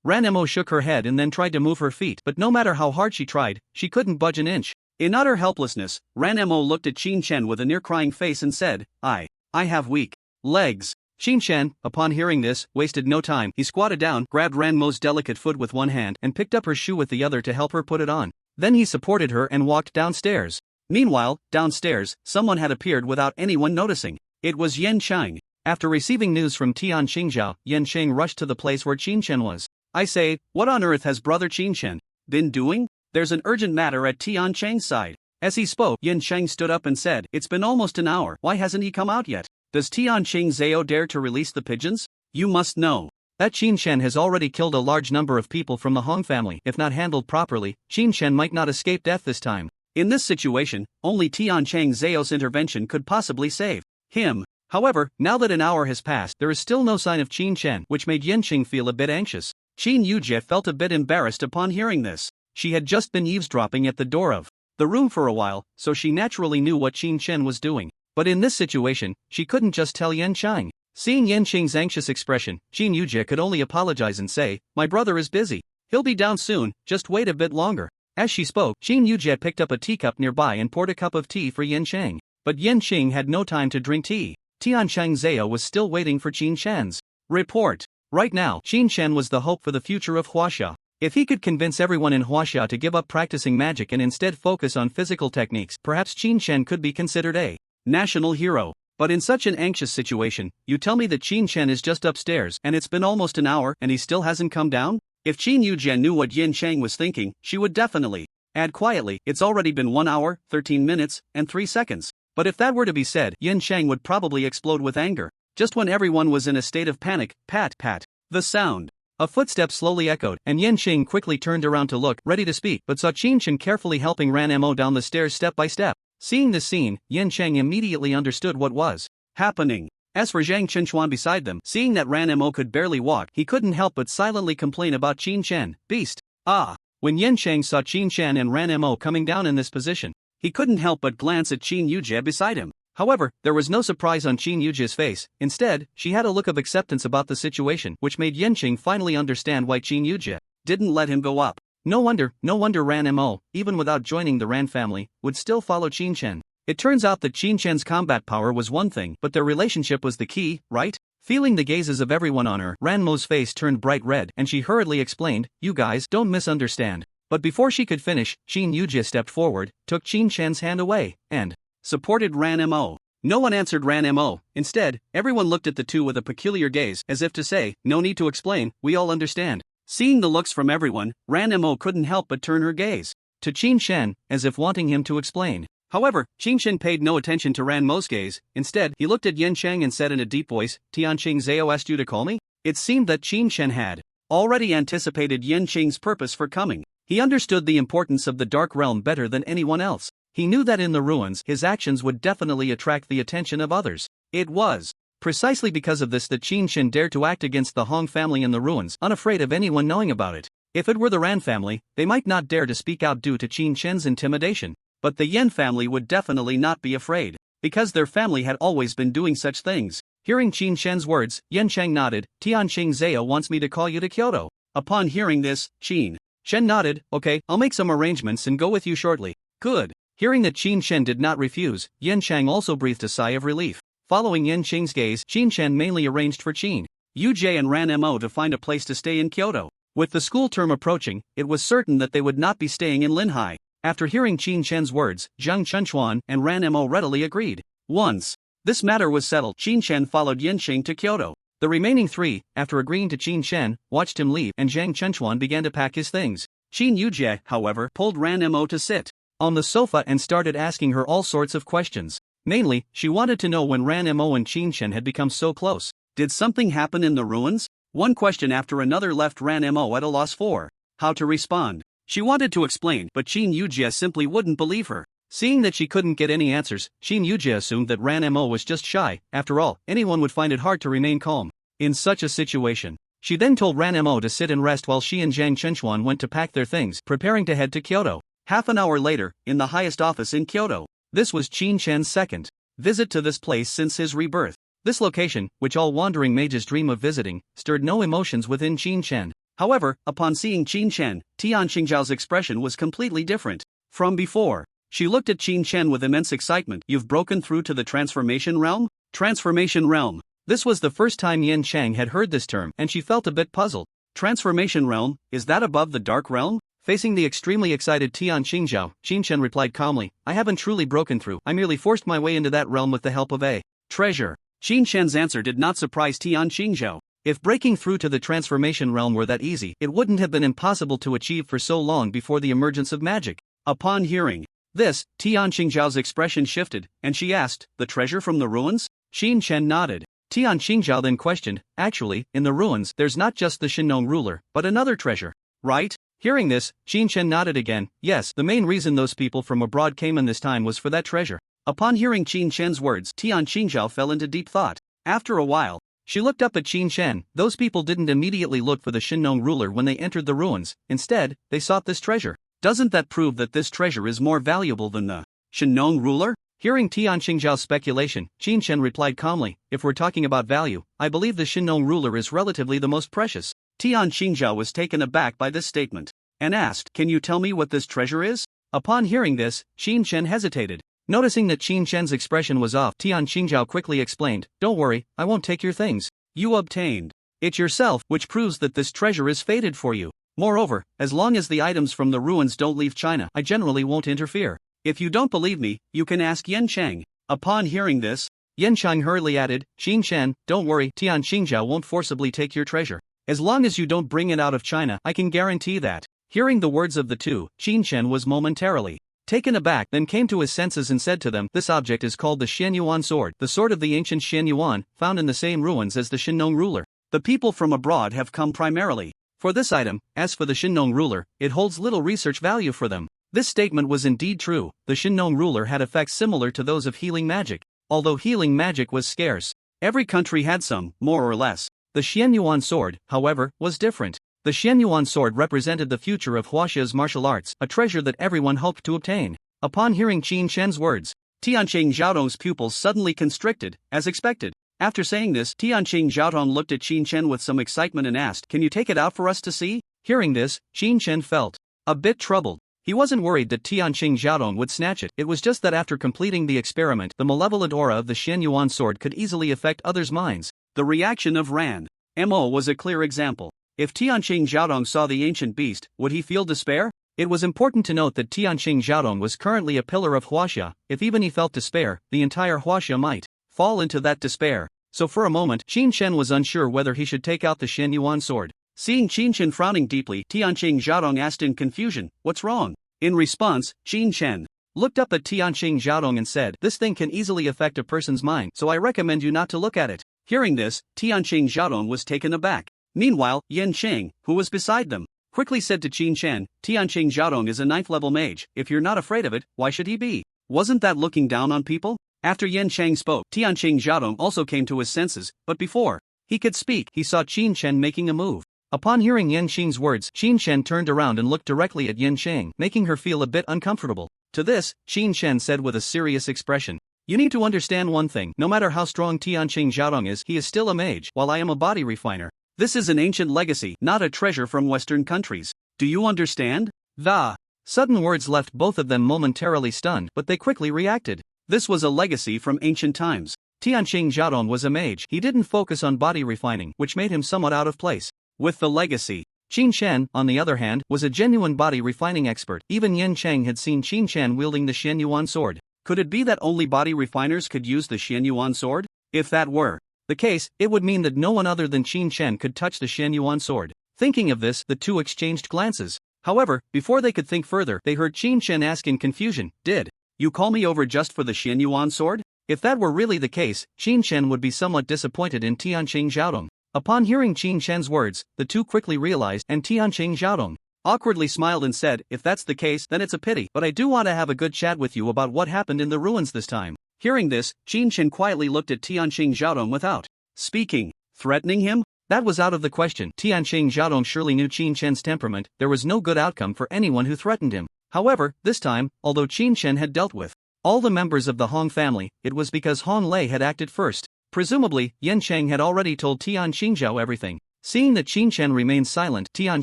Ranmo shook her head and then tried to move her feet, but no matter how hard she tried, she couldn't budge an inch. In utter helplessness, Ranmo looked at Qin Chen with a near-crying face and said, I have weak legs." Qin Chen, upon hearing this, wasted no time. He squatted down, grabbed Ranmo's delicate foot with one hand, and picked up her shoe with the other to help her put it on. Then he supported her and walked downstairs. Meanwhile, downstairs, someone had appeared without anyone noticing. It was Yanqing. After receiving news from Tian Shingha, Yanqing rushed to the place where Qin Chen was. "I say, what on earth has brother Qin Chen been doing? There's an urgent matter at Tianqing's side." As he spoke, Yanqing stood up and said, "It's been almost an hour, why hasn't he come out yet? Does Tianqing Xiao dare to release the pigeons? You must know that Qin Chen has already killed a large number of people from the Hong family. If not handled properly, Qin Chen might not escape death this time." In this situation, only Tianqing Xiao's intervention could possibly save him. However, now that an hour has passed, there is still no sign of Qin Chen, which made Yanqing feel a bit anxious. Qin Yujie felt a bit embarrassed upon hearing this. She had just been eavesdropping at the door of the room for a while, so she naturally knew what Qin Chen was doing. But in this situation, she couldn't just tell Yanqing. Seeing Yanqing's anxious expression, Qin Yujie could only apologize and say, "My brother is busy. He'll be down soon, just wait a bit longer." As she spoke, Qin Yujie picked up a teacup nearby and poured a cup of tea for Yanqing. But Yanqing had no time to drink tea. Tianqing Xiao was still waiting for Qin Chen's report. Right now, Qin Chen was the hope for the future of Huaxia. If he could convince everyone in Huaxia to give up practicing magic and instead focus on physical techniques, perhaps Qin Chen could be considered a national hero. But in such an anxious situation, you tell me that Qin Chen is just upstairs and it's been almost an hour and he still hasn't come down? If Qin Yujie knew what Yanqing was thinking, she would definitely add quietly, "It's already been 1 hour, 13 minutes, and 3 seconds. But if that were to be said, Yanqing would probably explode with anger. Just when everyone was in a state of panic, pat, pat. The sound of footsteps slowly echoed, and Yanqing quickly turned around to look, ready to speak, but saw Qin Chen carefully helping Ranmo down the stairs step by step. Seeing this scene, Yanqing immediately understood what was happening. As for Zhang Chenchuan beside them, seeing that Ranmo could barely walk, he couldn't help but silently complain about Qin Chen, beast. When Yanqing saw Qin Chen and Ranmo coming down in this position, he couldn't help but glance at Qin Yujie beside him. However, there was no surprise on Qin Yujie's face. Instead, she had a look of acceptance about the situation, which made Yanqing finally understand why Qin Yujie didn't let him go up. No wonder Ranmo, even without joining the Ran family, would still follow Qin Chen. It turns out that Qin Chen's combat power was one thing, but their relationship was the key, right? Feeling the gazes of everyone on her, Ranmo's face turned bright red, and she hurriedly explained, "You guys don't misunderstand." But before she could finish, Qin Yujie stepped forward, took Qin Chen's hand away, and supported Ranmo. No one answered Ranmo. Instead, everyone looked at the two with a peculiar gaze, as if to say, "No need to explain, we all understand." Seeing the looks from everyone, Ranmo couldn't help but turn her gaze to Qin Chen, as if wanting him to explain. However, Qin Chen paid no attention to Ranmo's gaze. Instead, he looked at Yanqing and said in a deep voice, "Tianqing Xiao asked you to call me?" It seemed that Qin Chen had already anticipated Yanqing's purpose for coming. He understood the importance of the Dark Realm better than anyone else. He knew that in the ruins, his actions would definitely attract the attention of others. It was precisely because of this that Qin Chen dared to act against the Hong family in the ruins, unafraid of anyone knowing about it. If it were the Ran family, they might not dare to speak out due to Qin Chen's intimidation. But the Yen family would definitely not be afraid, because their family had always been doing such things. Hearing Qin Chen's words, Yanqing nodded. "Tianqing Xiao wants me to call you to Kyoto." Upon hearing this, Qin Chen nodded. "Okay, I'll make some arrangements and go with you shortly." Good. Hearing that Qin Chen did not refuse, Yanqing also breathed a sigh of relief. Following Yanqing's gaze, Qin Chen mainly arranged for Qin Yujie and Ranmo to find a place to stay in Kyoto. With the school term approaching, it was certain that they would not be staying in Linhai. After hearing Qin Chen's words, Zhang Chenchuan and Ranmo readily agreed. Once this matter was settled, Qin Chen followed Yanqing to Kyoto. The remaining three, after agreeing to Qin Chen, watched him leave, and Zhang Chenchuan began to pack his things. Qin Yujie, however, pulled Ranmo to sit on the sofa and started asking her all sorts of questions. Mainly, she wanted to know when Ranmo and Qin Chen had become so close. Did something happen in the ruins? One question after another left Ranmo at a loss for how to respond. She wanted to explain, but Chen Yujia simply wouldn't believe her. Seeing that she couldn't get any answers, Chen Yujia assumed that Ranmo was just shy. After all, anyone would find it hard to remain calm in such a situation. She then told Ranmo to sit and rest while she and Zhang Chenchuan went to pack their things, preparing to head to Kyoto. Half an hour later, in the highest office in Kyoto. This was Qin Chen's second visit to this place since his rebirth. This location, which all wandering mages dream of visiting, stirred no emotions within Qin Chen. However, upon seeing Qin Chen, Tian Shingha's expression was completely different from before. She looked at Qin Chen with immense excitement. You've broken through to the transformation realm? Transformation realm. This was the first time Yin Chang had heard this term, and she felt a bit puzzled. Transformation realm, is that above the dark realm? Facing the extremely excited Tian Shingha, Qin Chen replied calmly, I haven't truly broken through, I merely forced my way into that realm with the help of a treasure. Qin Chen's answer did not surprise Tian Shingha. If breaking through to the transformation realm were that easy, it wouldn't have been impossible to achieve for so long before the emergence of magic. Upon hearing this, Tian Shingha's expression shifted, and she asked, the treasure from the ruins? Qin Chen nodded. Tian Shingha then questioned, actually, in the ruins there's not just the Shinon ruler, but another treasure, right? Hearing this, Qin Chen nodded again. Yes, the main reason those people from abroad came in this time was for that treasure. Upon hearing Qin Chen's words, Tian Shingha fell into deep thought. After a while, she looked up at Qin Chen. Those people didn't immediately look for the Shinon ruler when they entered the ruins. Instead, they sought this treasure. Doesn't that prove that this treasure is more valuable than the Shinon ruler? Hearing Tian Shingha's speculation, Qin Chen replied calmly, if we're talking about value, I believe the Shinon ruler is relatively the most precious. Tian Shingha was taken aback by this statement, and asked, can you tell me what this treasure is? Upon hearing this, Qin Chen hesitated. Noticing that Qin Chen's expression was off, Tian Shingha quickly explained, don't worry, I won't take your things. You obtained it yourself, which proves that this treasure is fated for you. Moreover, as long as the items from the ruins don't leave China, I generally won't interfere. If you don't believe me, you can ask Yen Chang. Upon hearing this, Yen Chang hurriedly added, Qin Chen, don't worry, Tian Shingha won't forcibly take your treasure. As long as you don't bring it out of China, I can guarantee that. Hearing the words of the two, Qin Chen was momentarily taken aback, then came to his senses and said to them, this object is called the Xianyuan sword, the sword of the ancient Xianyuan, found in the same ruins as the Shinon ruler. The people from abroad have come primarily for this item. As for the Shinon ruler, it holds little research value for them. This statement was indeed true. The Shinon ruler had effects similar to those of healing magic. Although healing magic was scarce, every country had some, more or less. The Xianyuan sword, however, was different. The Xianyuan sword represented the future of Huaxia's martial arts, a treasure that everyone hoped to obtain. Upon hearing Qin Chen's words, Tianqing Xiaodong's pupils suddenly constricted, as expected. After saying this, Tianqing Xiaodong looked at Qin Chen with some excitement and asked, can you take it out for us to see? Hearing this, Qin Chen felt a bit troubled. He wasn't worried that Tianqing Xiaodong would snatch it. It was just that after completing the experiment, the malevolent aura of the Xianyuan sword could easily affect others' minds. The reaction of Ranmo was a clear example. If Tianqing Xiaodong saw the ancient beast, would he feel despair? It was important to note that Tianqing Xiaodong was currently a pillar of Huaxia. If even he felt despair, the entire Huaxia might fall into that despair. So for a moment, Qin Chen was unsure whether he should take out the Xianyuan sword. Seeing Qin Chen frowning deeply, Tianqing Xiaodong asked in confusion, what's wrong? In response, Qin Chen looked up at Tianqing Xiaodong and said, this thing can easily affect a person's mind, so I recommend you not to look at it. Hearing this, Tianqing Xiaodong was taken aback. Meanwhile, Yen Cheng, who was beside them, quickly said to Qin Chen, Tianqing Xiaodong is a 9th-level mage. If you're not afraid of it, why should he be? Wasn't that looking down on people? After Yen Cheng spoke, Tianqing Xiaodong also came to his senses, but before he could speak, he saw Qin Chen making a move. Upon hearing Yen Cheng's words, Qin Chen turned around and looked directly at Yen Cheng, making her feel a bit uncomfortable. To this, Qin Chen said with a serious expression, you need to understand one thing, no matter how strong Tianqing Xiaodong is, he is still a mage, while I am a body refiner. This is an ancient legacy, not a treasure from Western countries. Do you understand? The sudden words left both of them momentarily stunned, but they quickly reacted. This was a legacy from ancient times. Tianqing Xiaodong was a mage. He didn't focus on body refining, which made him somewhat out of place with the legacy. Qin Chen, on the other hand, was a genuine body refining expert. Even Yen Cheng had seen Qin Chen wielding the Xianyuan sword. Could it be that only body refiners could use the Xianyuan sword? If that were the case, it would mean that no one other than Qin Chen could touch the Xianyuan sword. Thinking of this, the two exchanged glances. However, before they could think further, they heard Qin Chen ask in confusion, did you call me over just for the Xianyuan sword? If that were really the case, Qin Chen would be somewhat disappointed in Tianqing Xiaodong. Upon hearing Qin Chen's words, the two quickly realized, and Tianqing Xiaodong awkwardly smiled and said, if that's the case, then it's a pity, but I do want to have a good chat with you about what happened in the ruins this time. Hearing this, Qin Chen quietly looked at Tianqing Xiaodong without speaking. Threatening him? That was out of the question. Tianqing Xiaodong surely knew Qin Chen's temperament. There was no good outcome for anyone who threatened him. However, this time, although Qin Chen had dealt with all the members of the Hong family, it was because Hong Lei had acted first. Presumably, Yan Cheng had already told Tian Shingha everything. Seeing that Qin Chen remained silent, Tian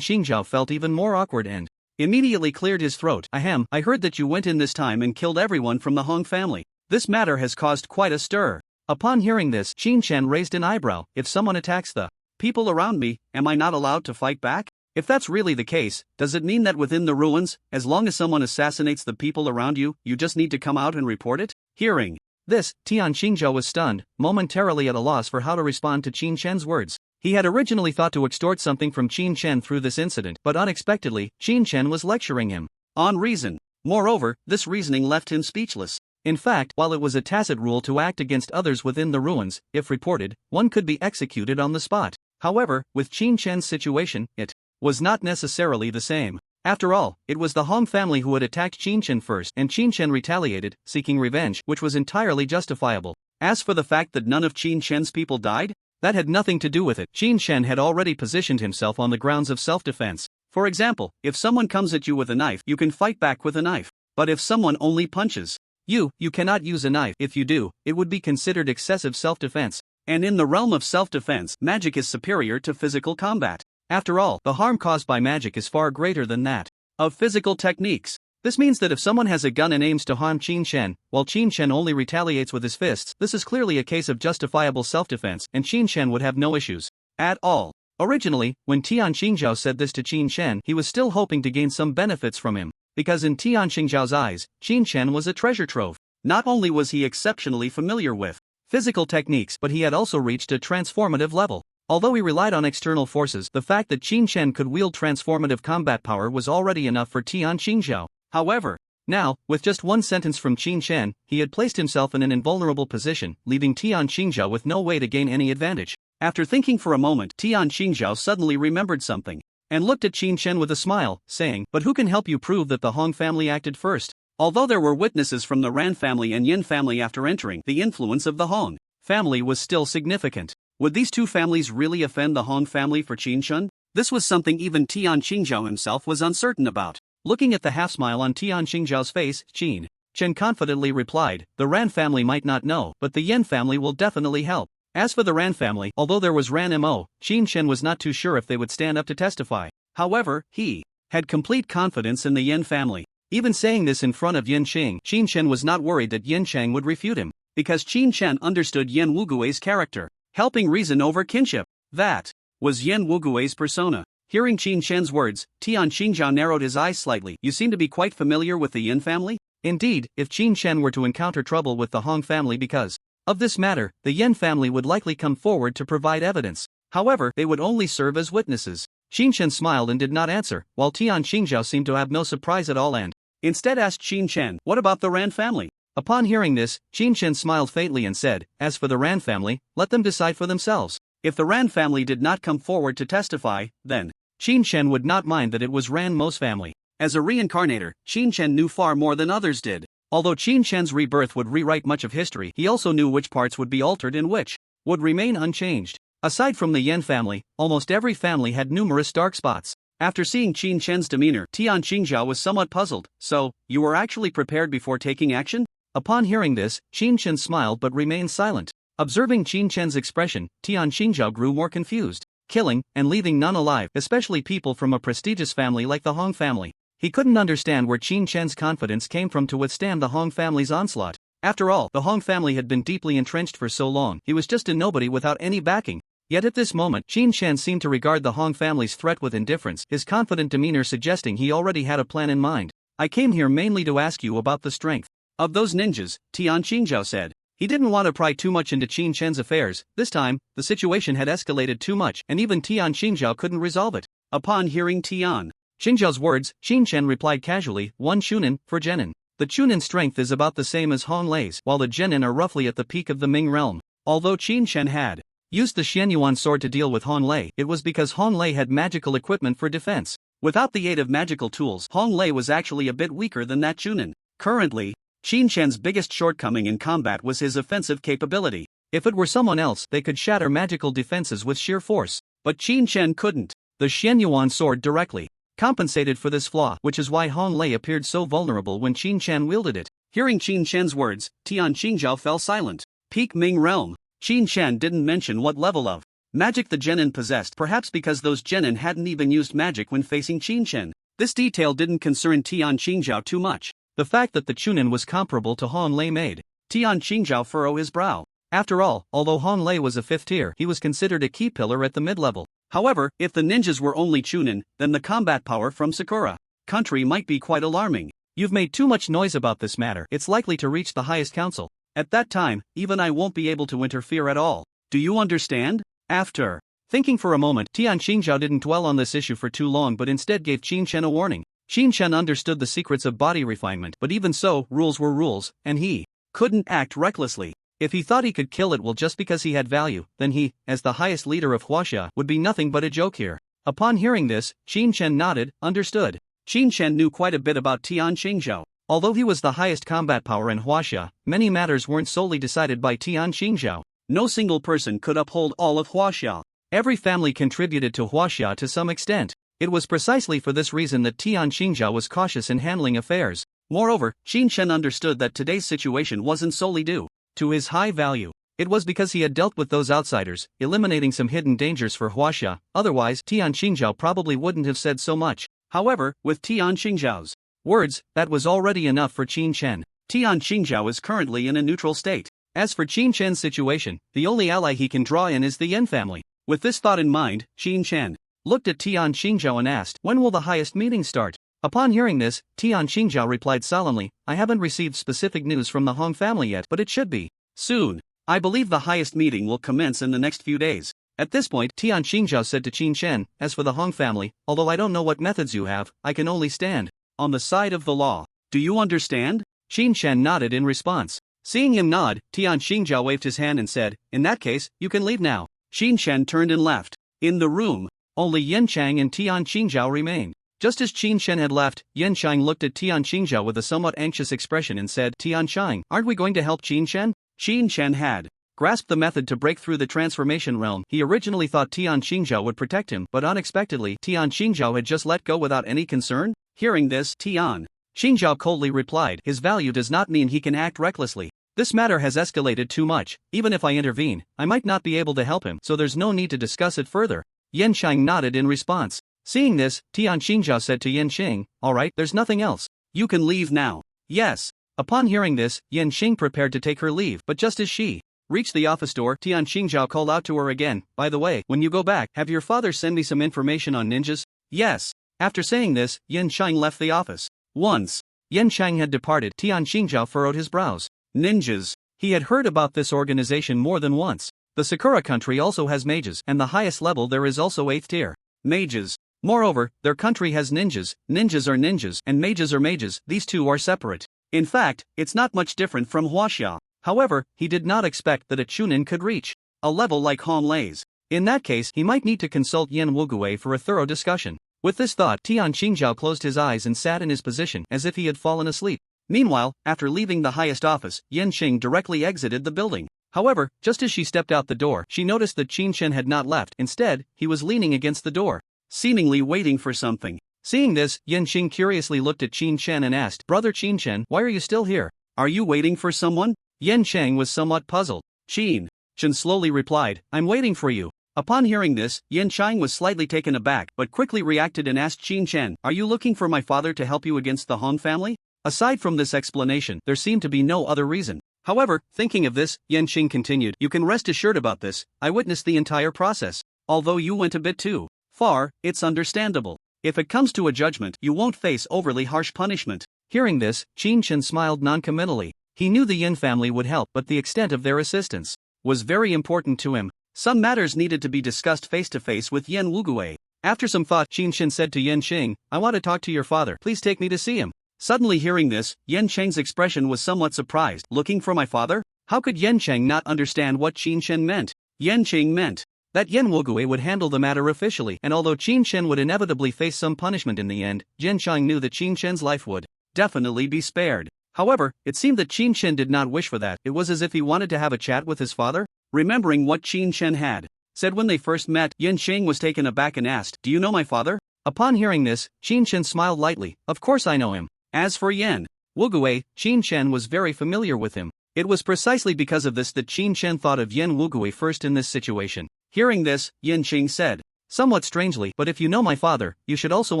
Shingha felt even more awkward and immediately cleared his throat. Ahem, I heard that you went in this time and killed everyone from the Hong family. This matter has caused quite a stir. Upon hearing this, Qin Chen raised an eyebrow. If someone attacks the people around me, am I not allowed to fight back? If that's really the case, does it mean that within the ruins, as long as someone assassinates the people around you, you just need to come out and report it? Hearing this, Tian Shingha was stunned, momentarily at a loss for how to respond to Qin Chen's words. He had originally thought to extort something from Qin Chen through this incident, but unexpectedly, Qin Chen was lecturing him on reason. Moreover, this reasoning left him speechless. In fact, while it was a tacit rule to act against others within the ruins, if reported, one could be executed on the spot. However, with Qin Chen's situation, it was not necessarily the same. After all, it was the Hong family who had attacked Qin Chen first, and Qin Chen retaliated, seeking revenge, which was entirely justifiable. As for the fact that none of Qin Chen's people died, that had nothing to do with it. Qin Chen had already positioned himself on the grounds of self-defense. For example, if someone comes at you with a knife, you can fight back with a knife. But if someone only punches you cannot use a knife. If you do, it would be considered excessive self-defense. And in the realm of self-defense, magic is superior to physical combat. After all, the harm caused by magic is far greater than that of physical techniques. This means that if someone has a gun and aims to harm Qin Chen, while Qin Chen only retaliates with his fists, this is clearly a case of justifiable self-defense, and Qin Chen would have no issues at all. Originally, when Tian Shingha said this to Qin Chen, he was still hoping to gain some benefits from him, because in Tian Shingha's eyes, Qin Chen was a treasure trove. Not only was he exceptionally familiar with physical techniques, but he had also reached a transformative level. Although he relied on external forces, the fact that Qin Chen could wield transformative combat power was already enough for Tian Shingha. However, now, with just one sentence from Qin Chen, he had placed himself in an invulnerable position, leaving Tian Shingha with no way to gain any advantage. After thinking for a moment, Tian Shingha suddenly remembered something, and looked at Qin Chen with a smile, saying, but who can help you prove that the Hong family acted first? Although there were witnesses from the Ran family and Yin family after entering, the influence of the Hong family was still significant. Would these two families really offend the Hong family for Qin Chen? This was something even Tian Shingha himself was uncertain about. Looking at the half-smile on Tian Shingha's face, Qin Chen confidently replied, the Ran family might not know, but the Yen family will definitely help. As for the Ran family, although there was Ranmo, Qin Chen was not too sure if they would stand up to testify. However, he had complete confidence in the Yen family. Even saying this in front of Yen Qing, Qin Chen was not worried that Yen Cheng would refute him, because Qin Chen understood Yen Wugui's character, helping reason over kinship. That was Yen Wugui's persona. Hearing Qin Chen's words, Tian Shingha narrowed his eyes slightly. You seem to be quite familiar with the Yin family? Indeed, if Qin Chen were to encounter trouble with the Hong family because of this matter, the Yen family would likely come forward to provide evidence. However, they would only serve as witnesses. Qin Chen smiled and did not answer, while Tian Shingha seemed to have no surprise at all and instead asked Qin Chen, what about the Ran family? Upon hearing this, Qin Chen smiled faintly and said, as for the Ran family, let them decide for themselves. If the Ran family did not come forward to testify, then Qin Chen would not mind that it was Ranmo's family. As a reincarnator, Qin Chen knew far more than others did. Although Qin Chen's rebirth would rewrite much of history, he also knew which parts would be altered and which would remain unchanged. Aside from the Yen family, almost every family had numerous dark spots. After seeing Qin Chen's demeanor, Tian Shingha was somewhat puzzled. So, you were actually prepared before taking action? Upon hearing this, Qin Chen smiled but remained silent. Observing Qin Chen's expression, Tian Shingha grew more confused. Killing and leaving none alive, especially people from a prestigious family like the Hong family. He couldn't understand where Qin Chen's confidence came from to withstand the Hong family's onslaught. After all, the Hong family had been deeply entrenched for so long, he was just a nobody without any backing. Yet at this moment, Qin Chen seemed to regard the Hong family's threat with indifference, his confident demeanor suggesting he already had a plan in mind. I came here mainly to ask you about the strength of those ninjas, Tian Shingha said. He didn't want to pry too much into Qin Chen's affairs. This time, the situation had escalated too much, and even Tian Shingha couldn't resolve it. Upon hearing Tian Shingha's words, Qin Chen replied casually, 1 shunan, for genin. The Chunin strength is about the same as Hong Lei's, while the Genin are roughly at the peak of the Ming realm. Although Qin Shen had used the Xianyuan sword to deal with Hong Lei, it was because Hong Lei had magical equipment for defense. Without the aid of magical tools, Hong Lei was actually a bit weaker than that Chunin. Currently, Qin Shen's biggest shortcoming in combat was his offensive capability. If it were someone else, they could shatter magical defenses with sheer force. But Qin Shen couldn't. The Xianyuan sword directly compensated for this flaw, which is why Hong Lei appeared so vulnerable when Qin Shen wielded it. Hearing Qin Shen's words, Tian Shingha fell silent. Peak Ming realm. Qin Shen didn't mention what level of magic the Genin possessed, perhaps because those Genin hadn't even used magic when facing Qin Shen. This detail didn't concern Tian Shingha too much. The fact that the Chunin was comparable to Hong Lei made Tian Shingha furrow his brow. After all, although Hong Lei was a 5th tier, he was considered a key pillar at the mid-level. However, if the ninjas were only Chunin, then the combat power from Sakura country might be quite alarming. You've made too much noise about this matter. It's likely to reach the highest council. At that time, even I won't be able to interfere at all. Do you understand? After thinking for a moment, Tian Shingha didn't dwell on this issue for too long but instead gave Qin Shen a warning. Qin Shen understood the secrets of body refinement, but even so, rules were rules, and he couldn't act recklessly. If he thought he could kill it well just because he had value, then he, as the highest leader of Huaxia, would be nothing but a joke here. Upon hearing this, Qin Shen nodded, understood. Qin Shen knew quite a bit about Tian Shingha. Although he was the highest combat power in Huaxia, many matters weren't solely decided by Tian Shingha. No single person could uphold all of Huaxia. Every family contributed to Huaxia to some extent. It was precisely for this reason that Tian Shingha was cautious in handling affairs. Moreover, Qin Shen understood that today's situation wasn't solely due to his high value. It was because he had dealt with those outsiders, eliminating some hidden dangers for Huaxia. Otherwise, Tian Shingha probably wouldn't have said so much. However, with Tian Xinghao's words, that was already enough for Qin Shen. Tian Xingha is currently in a neutral state. As for Qin Shen's situation, the only ally he can draw in is the Yen family. With this thought in mind, Qin Shen looked at Tian Xingha and asked, "When will the highest meeting start?" Upon hearing this, Tian Xingha replied solemnly, "I haven't received specific news from the Hong family yet, but it should be soon. I believe the highest meeting will commence in the next few days." At this point, Tian Xingha said to Qin Shen, "As for the Hong family, although I don't know what methods you have, I can only stand on the side of the law. Do you understand?" Qin Shen nodded in response. Seeing him nod, Tian Xingha waved his hand and said, "In that case, you can leave now." Qin Shen turned and left. In the room, only Yen Chang and Tian Xingha remained. Just as Qin Shen had left, Yen Chang looked at Tian Xingha with a somewhat anxious expression and said, "Tian Chang, aren't we going to help Qin Shen?" Qin Shen had grasped the method to break through the transformation realm. He originally thought Tian Xingha would protect him, but unexpectedly, Tian Xingha had just let go without any concern. Hearing this, Tian Xingha coldly replied, "His value does not mean he can act recklessly. This matter has escalated too much. Even if I intervene, I might not be able to help him, so there's no need to discuss it further." Yen Chang nodded in response. Seeing this, Tian Xingha said to Yen Xing, "All right, there's nothing else. You can leave now." "Yes." Upon hearing this, Yen Xing prepared to take her leave, but just as she reached the office door, Tian Xingha called out to her again, "By the way, when you go back, have your father send me some information on ninjas?" "Yes." After saying this, Yen Chang left the office. Once Yen Chang had departed, Tian Xingha furrowed his brows. Ninjas. He had heard about this organization more than once. The Sakura country also has mages, and the highest level there is also 8th tier mages. Moreover, their country has ninjas. Ninjas are ninjas, and mages are mages. These two are separate. In fact, it's not much different from Huaxia. However, he did not expect that a Chunin could reach a level like Hong Lei's. In that case, he might need to consult Yen Wugui for a thorough discussion. With this thought, Tian Xingha closed his eyes and sat in his position as if he had fallen asleep. Meanwhile, after leaving the highest office, Yen Xing directly exited the building. However, just as she stepped out the door, she noticed that Qin Shen had not left. Instead, he was leaning against the door, seemingly waiting for something. Seeing this, Yen Xing curiously looked at Qin Shen and asked, "Brother Qin Shen, why are you still here? Are you waiting for someone?" Yen Chang was somewhat puzzled. Qin Shen slowly replied, "I'm waiting for you." Upon hearing this, Yen Chang was slightly taken aback but quickly reacted and asked Qin Shen, "Are you looking for my father to help you against the Hong family?" Aside from this explanation, there seemed to be no other reason. However, thinking of this, Yen Xing continued, "You can rest assured about this. I witnessed the entire process. Although you went a bit too far, it's understandable. If it comes to a judgment, you won't face overly harsh punishment." Hearing this, Qin Shen smiled noncommittally. He knew the Yin family would help, but the extent of their assistance was very important to him. Some matters needed to be discussed face-to-face with Yen Wugui. After some thought, Qin Shen said to Yen Xing, "I want to talk to your father. Please take me to see him." Suddenly hearing this, Tianqing's expression was somewhat surprised. Looking for my father? How could Tianqing not understand what Tianqing meant? Tianqing meant that Yan Wugui would handle the matter officially, and although Tianqing would inevitably face some punishment in the end, Tianqing knew that Tianqing's life would definitely be spared. However, it seemed that Tianqing did not wish for that. It was as if he wanted to have a chat with his father. Remembering what Tianqing had said when they first met, Tianqing was taken aback and asked, "Do you know my father?" Upon hearing this, Tianqing smiled lightly. "Of course I know him." As for Yan Wugui, Tianqing was very familiar with him. It was precisely because of this that Tianqing thought of Yan Wugui first in this situation. Hearing this, Tianqing said, somewhat strangely, "But if you know my father, you should also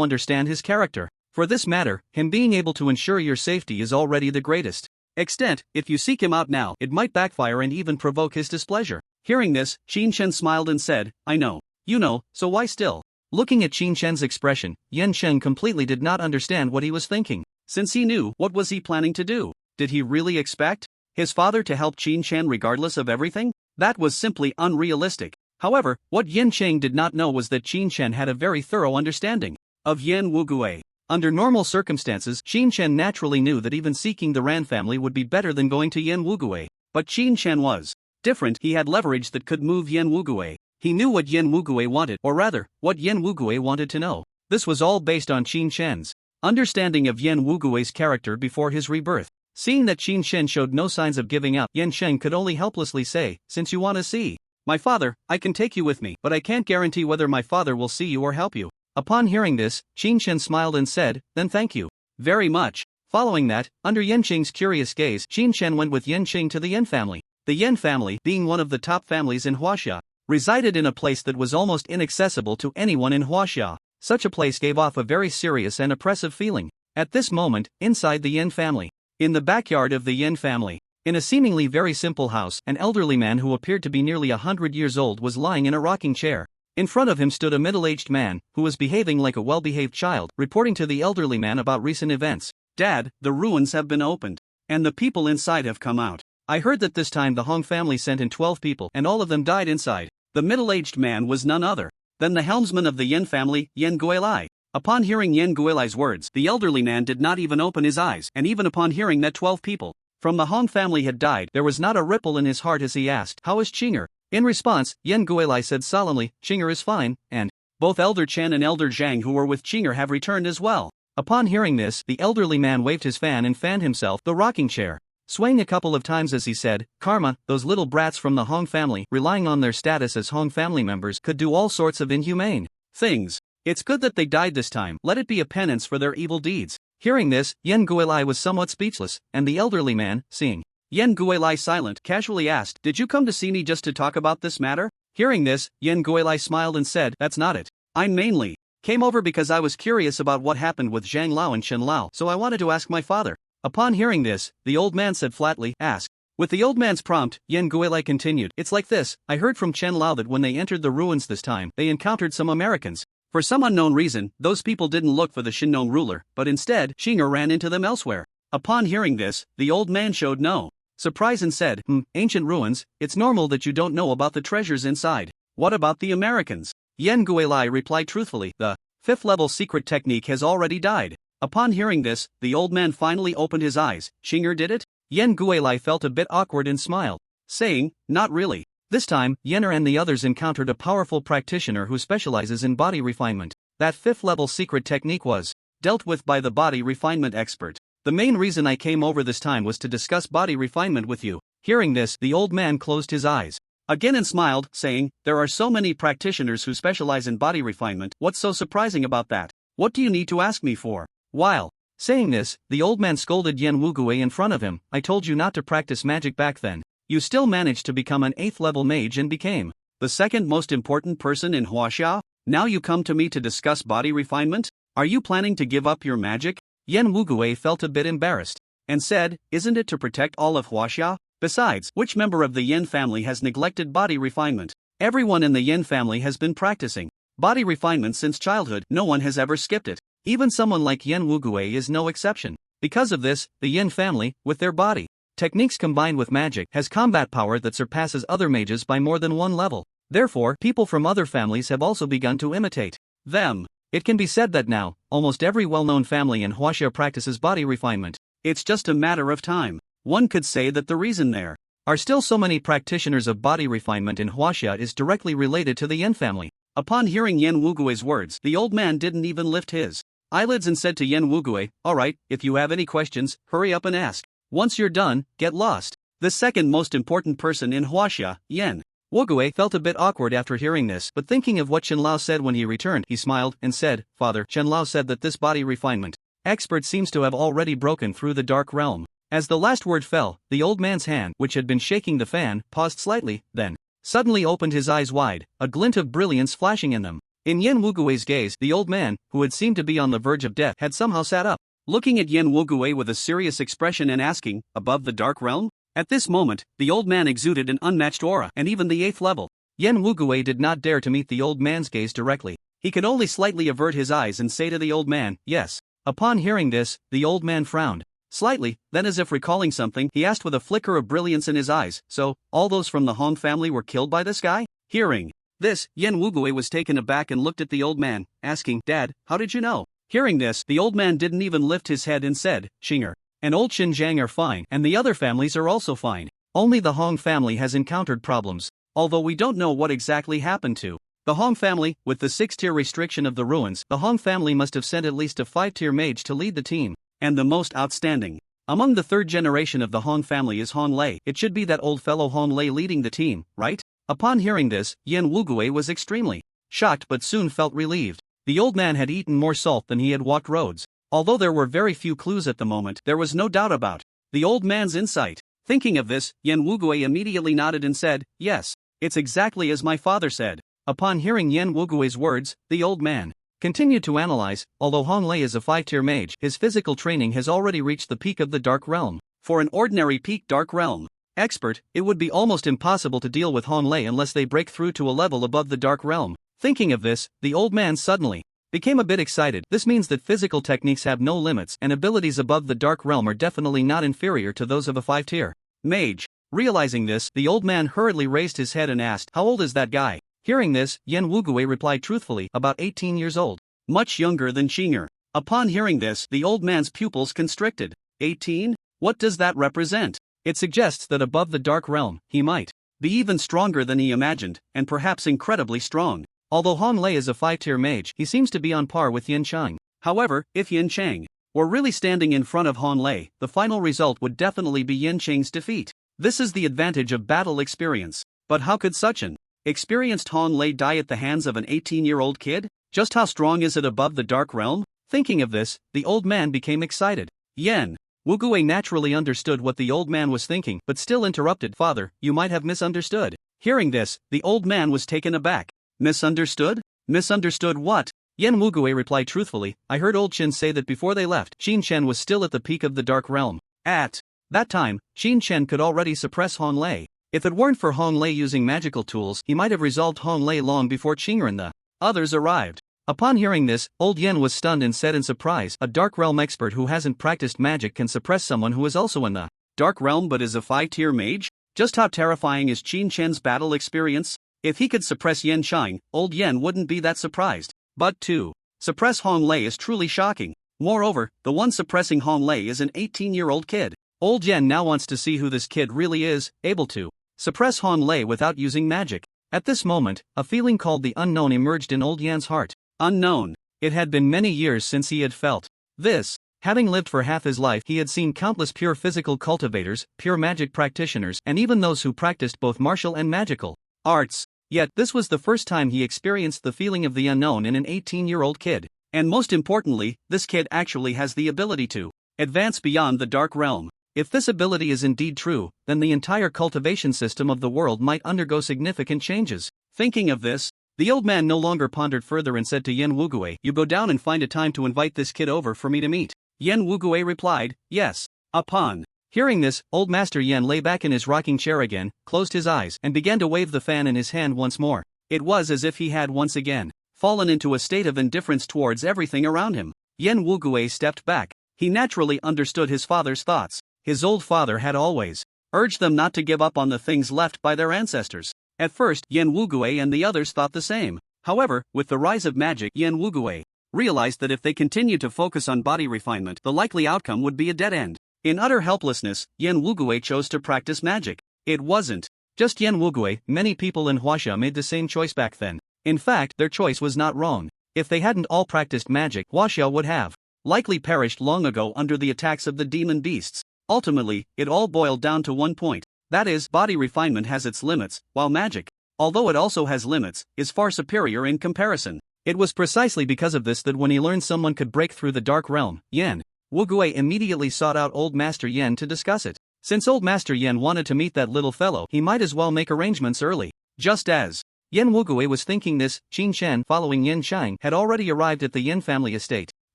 understand his character. For this matter, him being able to ensure your safety is already the greatest extent. If you seek him out now, it might backfire and even provoke his displeasure." Hearing this, Tianqing smiled and said, "I know. You know, so why still?" Looking at Tianqing's expression, Tianqing completely did not understand what he was thinking. Since he knew, what was he planning to do? Did he really expect his father to help Tianqing regardless of everything? That was simply unrealistic. However, what Tianqing did not know was that Tianqing had a very thorough understanding of Yan Wugui. Under normal circumstances, Tianqing naturally knew that even seeking the Ran family would be better than going to Yan Wugui. But Tianqing was different. He had leverage that could move Yan Wugui. He knew what Yan Wugui wanted, or rather, what Yan Wugui wanted to know. This was all based on Tianqing's understanding of Yan Wugui's character before his rebirth. Seeing that Tianqing showed no signs of giving up, Tianqing could only helplessly say, "Since you want to see my father, I can take you with me, but I can't guarantee whether my father will see you or help you." Upon hearing this, Tianqing smiled and said, "Then thank you very much." Following that, under Tianqing's curious gaze, Tianqing went with Tianqing to the Yan family. The Yan family, being one of the top families in Huaxia, resided in a place that was almost inaccessible to anyone in Huaxia. Such a place gave off a very serious and oppressive feeling. At this moment, inside the Yan family, in the backyard of the Yan family, in a seemingly very simple house, an elderly man who appeared to be nearly 100 years old was lying in a rocking chair. In front of him stood a middle-aged man, who was behaving like a well-behaved child, reporting to the elderly man about recent events. "Dad, the ruins have been opened, and the people inside have come out. I heard that this time the Hong family sent in 12 people, and all of them died inside." The middle-aged man was none other than the helmsman of the Yan family, Yan Guilai. Upon hearing Yan Guilai's words, the elderly man did not even open his eyes, and even upon hearing that 12 people from the Hong family had died, there was not a ripple in his heart as he asked, "How is Qinger?" In response, Yan Guilai said solemnly, "Qinger is fine, and both Elder Chen and Elder Zhang who were with Qinger have returned as well." Upon hearing this, the elderly man waved his fan and fanned himself the rocking chair, swaying a couple of times as he said, "Karma, those little brats from the Hong family, relying on their status as Hong family members, could do all sorts of inhumane things. It's good that they died this time. Let it be a penance for their evil deeds." Hearing this, Yan Guilai was somewhat speechless, and the elderly man, seeing Yan Guilai silent, casually asked, "Did you come to see me just to talk about this matter?" Hearing this, Yan Guilai smiled and said, "That's not it. I mainly came over because I was curious about what happened with Zhang Lao and Chen Lao, so I wanted to ask my father." Upon hearing this, the old man said flatly, "Ask." With the old man's prompt, Yan Guilai continued, "It's like this. I heard from Chen Lao that when they entered the ruins this time, they encountered some Americans. For some unknown reason, those people didn't look for the Shinnong ruler, but instead, Qinger ran into them elsewhere." Upon hearing this, the old man showed no surprise and said, "Ancient ruins, it's normal that you don't know about the treasures inside. What about the Americans?" Yan Guilai replied truthfully, "The 5th level secret technique has already died." Upon hearing this, the old man finally opened his eyes. "Qinger did it?" Yan Guilai felt a bit awkward and smiled, saying, "Not really." This time, Yenner and the others encountered a powerful practitioner who specializes in body refinement. That 5th level secret technique was dealt with by the body refinement expert. "The main reason I came over this time was to discuss body refinement with you." Hearing this, the old man closed his eyes again and smiled, saying, "There are so many practitioners who specialize in body refinement. What's so surprising about that? What do you need to ask me for?" While saying this, the old man scolded Yan Wugui in front of him. "I told you not to practice magic back then. You still managed to become an 8th level mage and became the second most important person in Huaxia? Now you come to me to discuss body refinement? Are you planning to give up your magic?" Yan Wugui felt a bit embarrassed and said, "Isn't it to protect all of Huaxia? Besides, which member of the Yan family has neglected body refinement? Everyone in the Yan family has been practicing body refinement since childhood. No one has ever skipped it. Even someone like Yan Wugui is no exception. Because of this, the Yan family, with their body techniques combined with magic, has combat power that surpasses other mages by more than one level. Therefore, people from other families have also begun to imitate them." It can be said that now, almost every well-known family in Huaxia practices body refinement. It's just a matter of time. One could say that the reason there are still so many practitioners of body refinement in Huaxia is directly related to the Yan family. Upon hearing Yan Wugui's words, the old man didn't even lift his eyelids and said to Yan Wugui, "Alright, if you have any questions, hurry up and ask. Once you're done, get lost." The second most important person in Huaxia, Yan Wugui, felt a bit awkward after hearing this, but thinking of what Chen Lao said when he returned, he smiled and said, "Father, Chen Lao said that this body refinement expert seems to have already broken through the dark realm." As the last word fell, the old man's hand, which had been shaking the fan, paused slightly, then suddenly opened his eyes wide, a glint of brilliance flashing in them. In Yan Wugui's gaze, the old man, who had seemed to be on the verge of death, had somehow sat up, looking at Yan Wugui with a serious expression and asking, "Above the dark realm?" At this moment, the old man exuded an unmatched aura, and even the 8th level. Yan Wugui did not dare to meet the old man's gaze directly. He could only slightly avert his eyes and say to the old man, "Yes." Upon hearing this, the old man frowned slightly, then as if recalling something, he asked with a flicker of brilliance in his eyes, "So, all those from the Hong family were killed by this guy?" Hearing this, Yan Wugui was taken aback and looked at the old man, asking, "Dad, how did you know?" Hearing this, the old man didn't even lift his head and said, "Xingha and old Xinjiang are fine, and the other families are also fine. Only the Hong family has encountered problems, although we don't know what exactly happened to the Hong family. With the 6-tier restriction of the ruins, the Hong family must have sent at least a 5-tier mage to lead the team. And the most outstanding among the 3rd generation of the Hong family is Hong Lei. It should be that old fellow Hong Lei leading the team, right?" Upon hearing this, Yan Wugui was extremely shocked but soon felt relieved. The old man had eaten more salt than he had walked roads. Although there were very few clues at the moment, there was no doubt about the old man's insight. Thinking of this, Yan Wugui immediately nodded and said, "Yes, it's exactly as my father said." Upon hearing Yan Wugui's words, the old man continued to analyze. Although Hong Lei is a 5-tier mage, his physical training has already reached the peak of the Dark Realm. For an ordinary peak Dark Realm expert, it would be almost impossible to deal with Hong Lei unless they break through to a level above the Dark Realm. Thinking of this, the old man suddenly became a bit excited. This means that physical techniques have no limits, and abilities above the Dark Realm are definitely not inferior to those of a 5-tier mage. Realizing this, the old man hurriedly raised his head and asked, "How old is that guy?" Hearing this, Yan Wugui replied truthfully, "About 18 years old. Much younger than Xingha." Upon hearing this, the old man's pupils constricted. 18? What does that represent? It suggests that above the Dark Realm, he might be even stronger than he imagined, and perhaps incredibly strong. Although Hong Lei is a 5-tier mage, he seems to be on par with Tianqing. However, if Tianqing were really standing in front of Hong Lei, the final result would definitely be Tianqing's defeat. This is the advantage of battle experience. But how could such an experienced Hong Lei die at the hands of an 18-year-old kid? Just how strong is it above the Dark Realm? Thinking of this, the old man became excited. Yan Wugui naturally understood what the old man was thinking, but still interrupted, "Father, you might have misunderstood." Hearing this, the old man was taken aback. "Misunderstood? Misunderstood what?" Yan Wugui replied truthfully, "I heard old Chen say that before they left, Chen was still at the peak of the Dark Realm. At that time, Chen could already suppress Hong Lei. If it weren't for Hong Lei using magical tools, he might have resolved Hong Lei long before Xingha and the others arrived." Upon hearing this, old Yan was stunned and said in surprise, "A Dark Realm expert who hasn't practiced magic can suppress someone who is also in the Dark Realm but is a 5-tier mage? Just how terrifying is Chen's battle experience? If he could suppress Tianqing, old Yan wouldn't be that surprised. But to suppress Hong Lei is truly shocking. Moreover, the one suppressing Hong Lei is an 18-year-old kid. Old Yan now wants to see who this kid really is, able to suppress Hong Lei without using magic. At this moment, a feeling called the unknown emerged in old Yan's heart. Unknown. It had been many years since he had felt this. Having lived for half his life, he had seen countless pure physical cultivators, pure magic practitioners, and even those who practiced both martial and magical arts. Yet, this was the first time he experienced the feeling of the unknown in an 18-year-old kid. And most importantly, this kid actually has the ability to advance beyond the Dark Realm. If this ability is indeed true, then the entire cultivation system of the world might undergo significant changes. Thinking of this, the old man no longer pondered further and said to Yan Wugui, "You go down and find a time to invite this kid over for me to meet." Yan Wugui replied, "Yes." Upon hearing this, old Master Yan lay back in his rocking chair again, closed his eyes, and began to wave the fan in his hand once more. It was as if he had once again fallen into a state of indifference towards everything around him. Yan Wugui stepped back. He naturally understood his father's thoughts. His old father had always urged them not to give up on the things left by their ancestors. At first, Yan Wugui and the others thought the same. However, with the rise of magic, Yan Wugui realized that if they continued to focus on body refinement, the likely outcome would be a dead end. In utter helplessness, Yan Wugui chose to practice magic. It wasn't just Yan Wugui, many people in Huaxia made the same choice back then. In fact, their choice was not wrong. If they hadn't all practiced magic, Huaxia would have likely perished long ago under the attacks of the demon beasts. Ultimately, it all boiled down to one point. That is, body refinement has its limits, while magic, although it also has limits, is far superior in comparison. It was precisely because of this that when he learned someone could break through the dark realm, Yan Wugui immediately sought out Old Master Yan to discuss it. Since Old Master Yan wanted to meet that little fellow, he might as well make arrangements early. Just as Yan Wugui was thinking this, Qin Shen, following Yan Shang, had already arrived at the Yan family estate.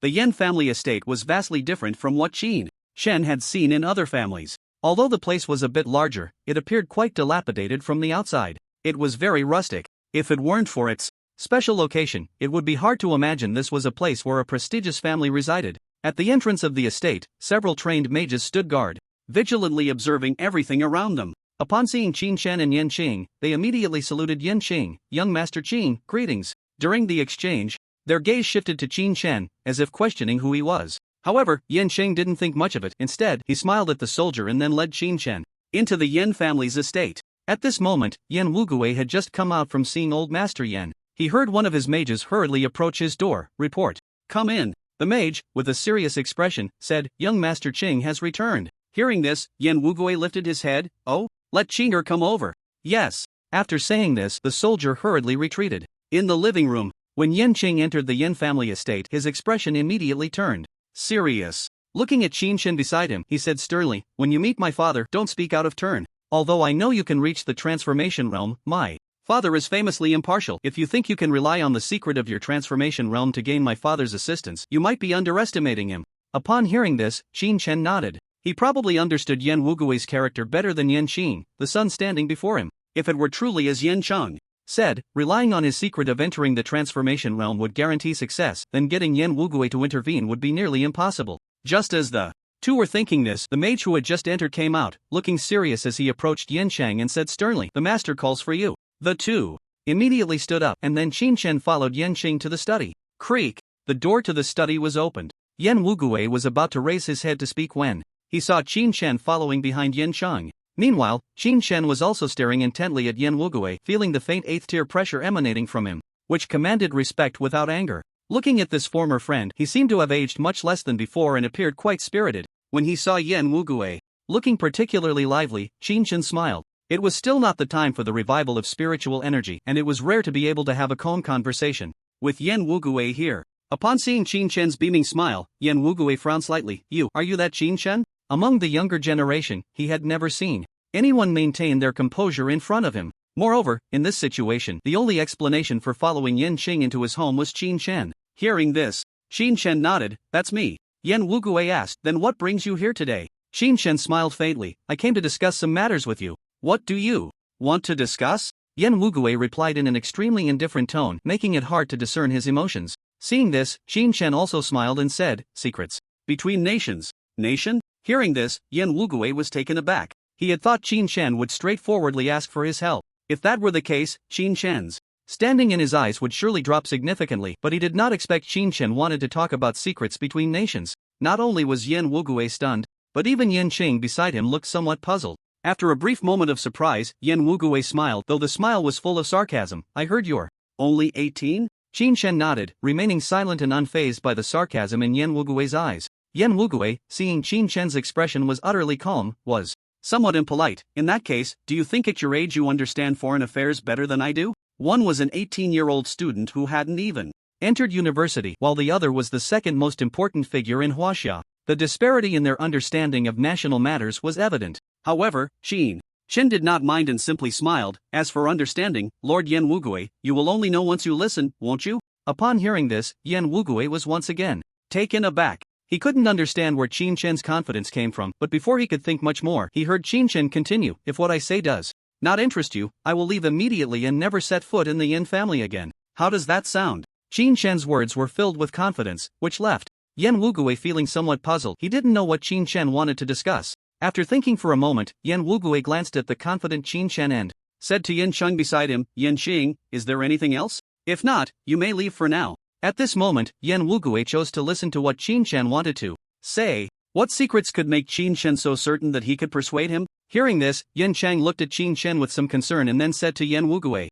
The Yan family estate was vastly different from what Qin Shen had seen in other families. Although the place was a bit larger, it appeared quite dilapidated from the outside. It was very rustic. If it weren't for its special location, it would be hard to imagine this was a place where a prestigious family resided. At the entrance of the estate, several trained mages stood guard, vigilantly observing everything around them. Upon seeing Qin Shen and Yan Qing, they immediately saluted Yan Qing, "Young Master Qing, greetings." During the exchange, their gaze shifted to Qin Shen, as if questioning who he was. However, Yan Qing didn't think much of it. Instead, he smiled at the soldier and then led Qin Shen into the Yan family's estate. At this moment, Yan Wugui had just come out from seeing Old Master Yan. He heard one of his mages hurriedly approach his door. "Report. Come in." The mage, with a serious expression, said, "Young Master Qing has returned." Hearing this, Yan Wugui lifted his head. "Oh, let Qing'er come over." "Yes." After saying this, the soldier hurriedly retreated. In the living room, when Yan Qing entered the Yan family estate, his expression immediately turned serious. Looking at Qin Shen beside him, he said sternly, "When you meet my father, don't speak out of turn. Although I know you can reach the transformation realm, my father is famously impartial. If you think you can rely on the secret of your transformation realm to gain my father's assistance, you might be underestimating him." Upon hearing this, Qin Shen nodded. He probably understood Yan Wugui's character better than Yan Qing, the son standing before him. If it were truly as Yan Cheng said, relying on his secret of entering the transformation realm would guarantee success, then getting Yan Wugui to intervene would be nearly impossible. Just as the two were thinking this, the mage who had just entered came out, looking serious as he approached Yan Shang and said sternly, "The master calls for you." The two immediately stood up, and then Qin Shen followed Yan Qing to the study. Creak! The door to the study was opened. Yan Wugui was about to raise his head to speak when he saw Qin Shen following behind Yan Shang. Meanwhile, Qin Shen was also staring intently at Yan Wugui, feeling the faint 8th-tier pressure emanating from him, which commanded respect without anger. Looking at this former friend, he seemed to have aged much less than before and appeared quite spirited. When he saw Yan Wugui looking particularly lively, Qin Shen smiled. It was still not the time for the revival of spiritual energy, and it was rare to be able to have a calm conversation with Yan Wugui here. Upon seeing Qin Shen's beaming smile, Yan Wugui frowned slightly. Are you that Qin Shen?" Among the younger generation, he had never seen anyone maintain their composure in front of him. Moreover, in this situation, the only explanation for following Yan Qing into his home was Qin Shen. Hearing this, Qin Shen nodded. "That's me." Yan Wugui asked, "Then what brings you here today?" Qin Shen smiled faintly. "I came to discuss some matters with you." "What do you want to discuss?" Yan Wugui replied in an extremely indifferent tone, making it hard to discern his emotions. Seeing this, Qin Shen also smiled and said, "Secrets between nations." "Nation?" Hearing this, Yan Wugui was taken aback. He had thought Qin Shen would straightforwardly ask for his help. If that were the case, Qin Shen's standing in his eyes would surely drop significantly, but he did not expect Qin Shen wanted to talk about secrets between nations. Not only was Yan Wugui stunned, but even Yan Qing beside him looked somewhat puzzled. After a brief moment of surprise, Yan Wugui smiled, though the smile was full of sarcasm. "I heard you're only 18? Qin Shen nodded, remaining silent and unfazed by the sarcasm in Yan Wugui's eyes. Yan Wugui, seeing Qin Shen's expression was utterly calm, was somewhat impolite. "In that case, do you think at your age you understand foreign affairs better than I do?" One was an 18-year-old student who hadn't even entered university, while the other was the second most important figure in Huaxia. The disparity in their understanding of national matters was evident. However, Qin Shen did not mind and simply smiled. "As for understanding, Lord Yan Wugui, you will only know once you listen, won't you?" Upon hearing this, Yan Wugui was once again taken aback. He couldn't understand where Qin Shen's confidence came from, but before he could think much more, he heard Qin Shen continue, "If what I say does not interest you, I will leave immediately and never set foot in the Yin family again. How does that sound?" Qin Shen's words were filled with confidence, which left Yan Wugui feeling somewhat puzzled. He didn't know what Qin Shen wanted to discuss. After thinking for a moment, Yan Wugui glanced at the confident Qin Shen and said to Yan Sheng beside him, "Yan Xing, is there anything else? If not, you may leave for now." At this moment, Yan Wugui chose to listen to what Qin Shan wanted to say. What secrets could make Qin Shan so certain that he could persuade him? Hearing this, Yan Chang looked at Qin Shan with some concern and then said to Yan Wugui,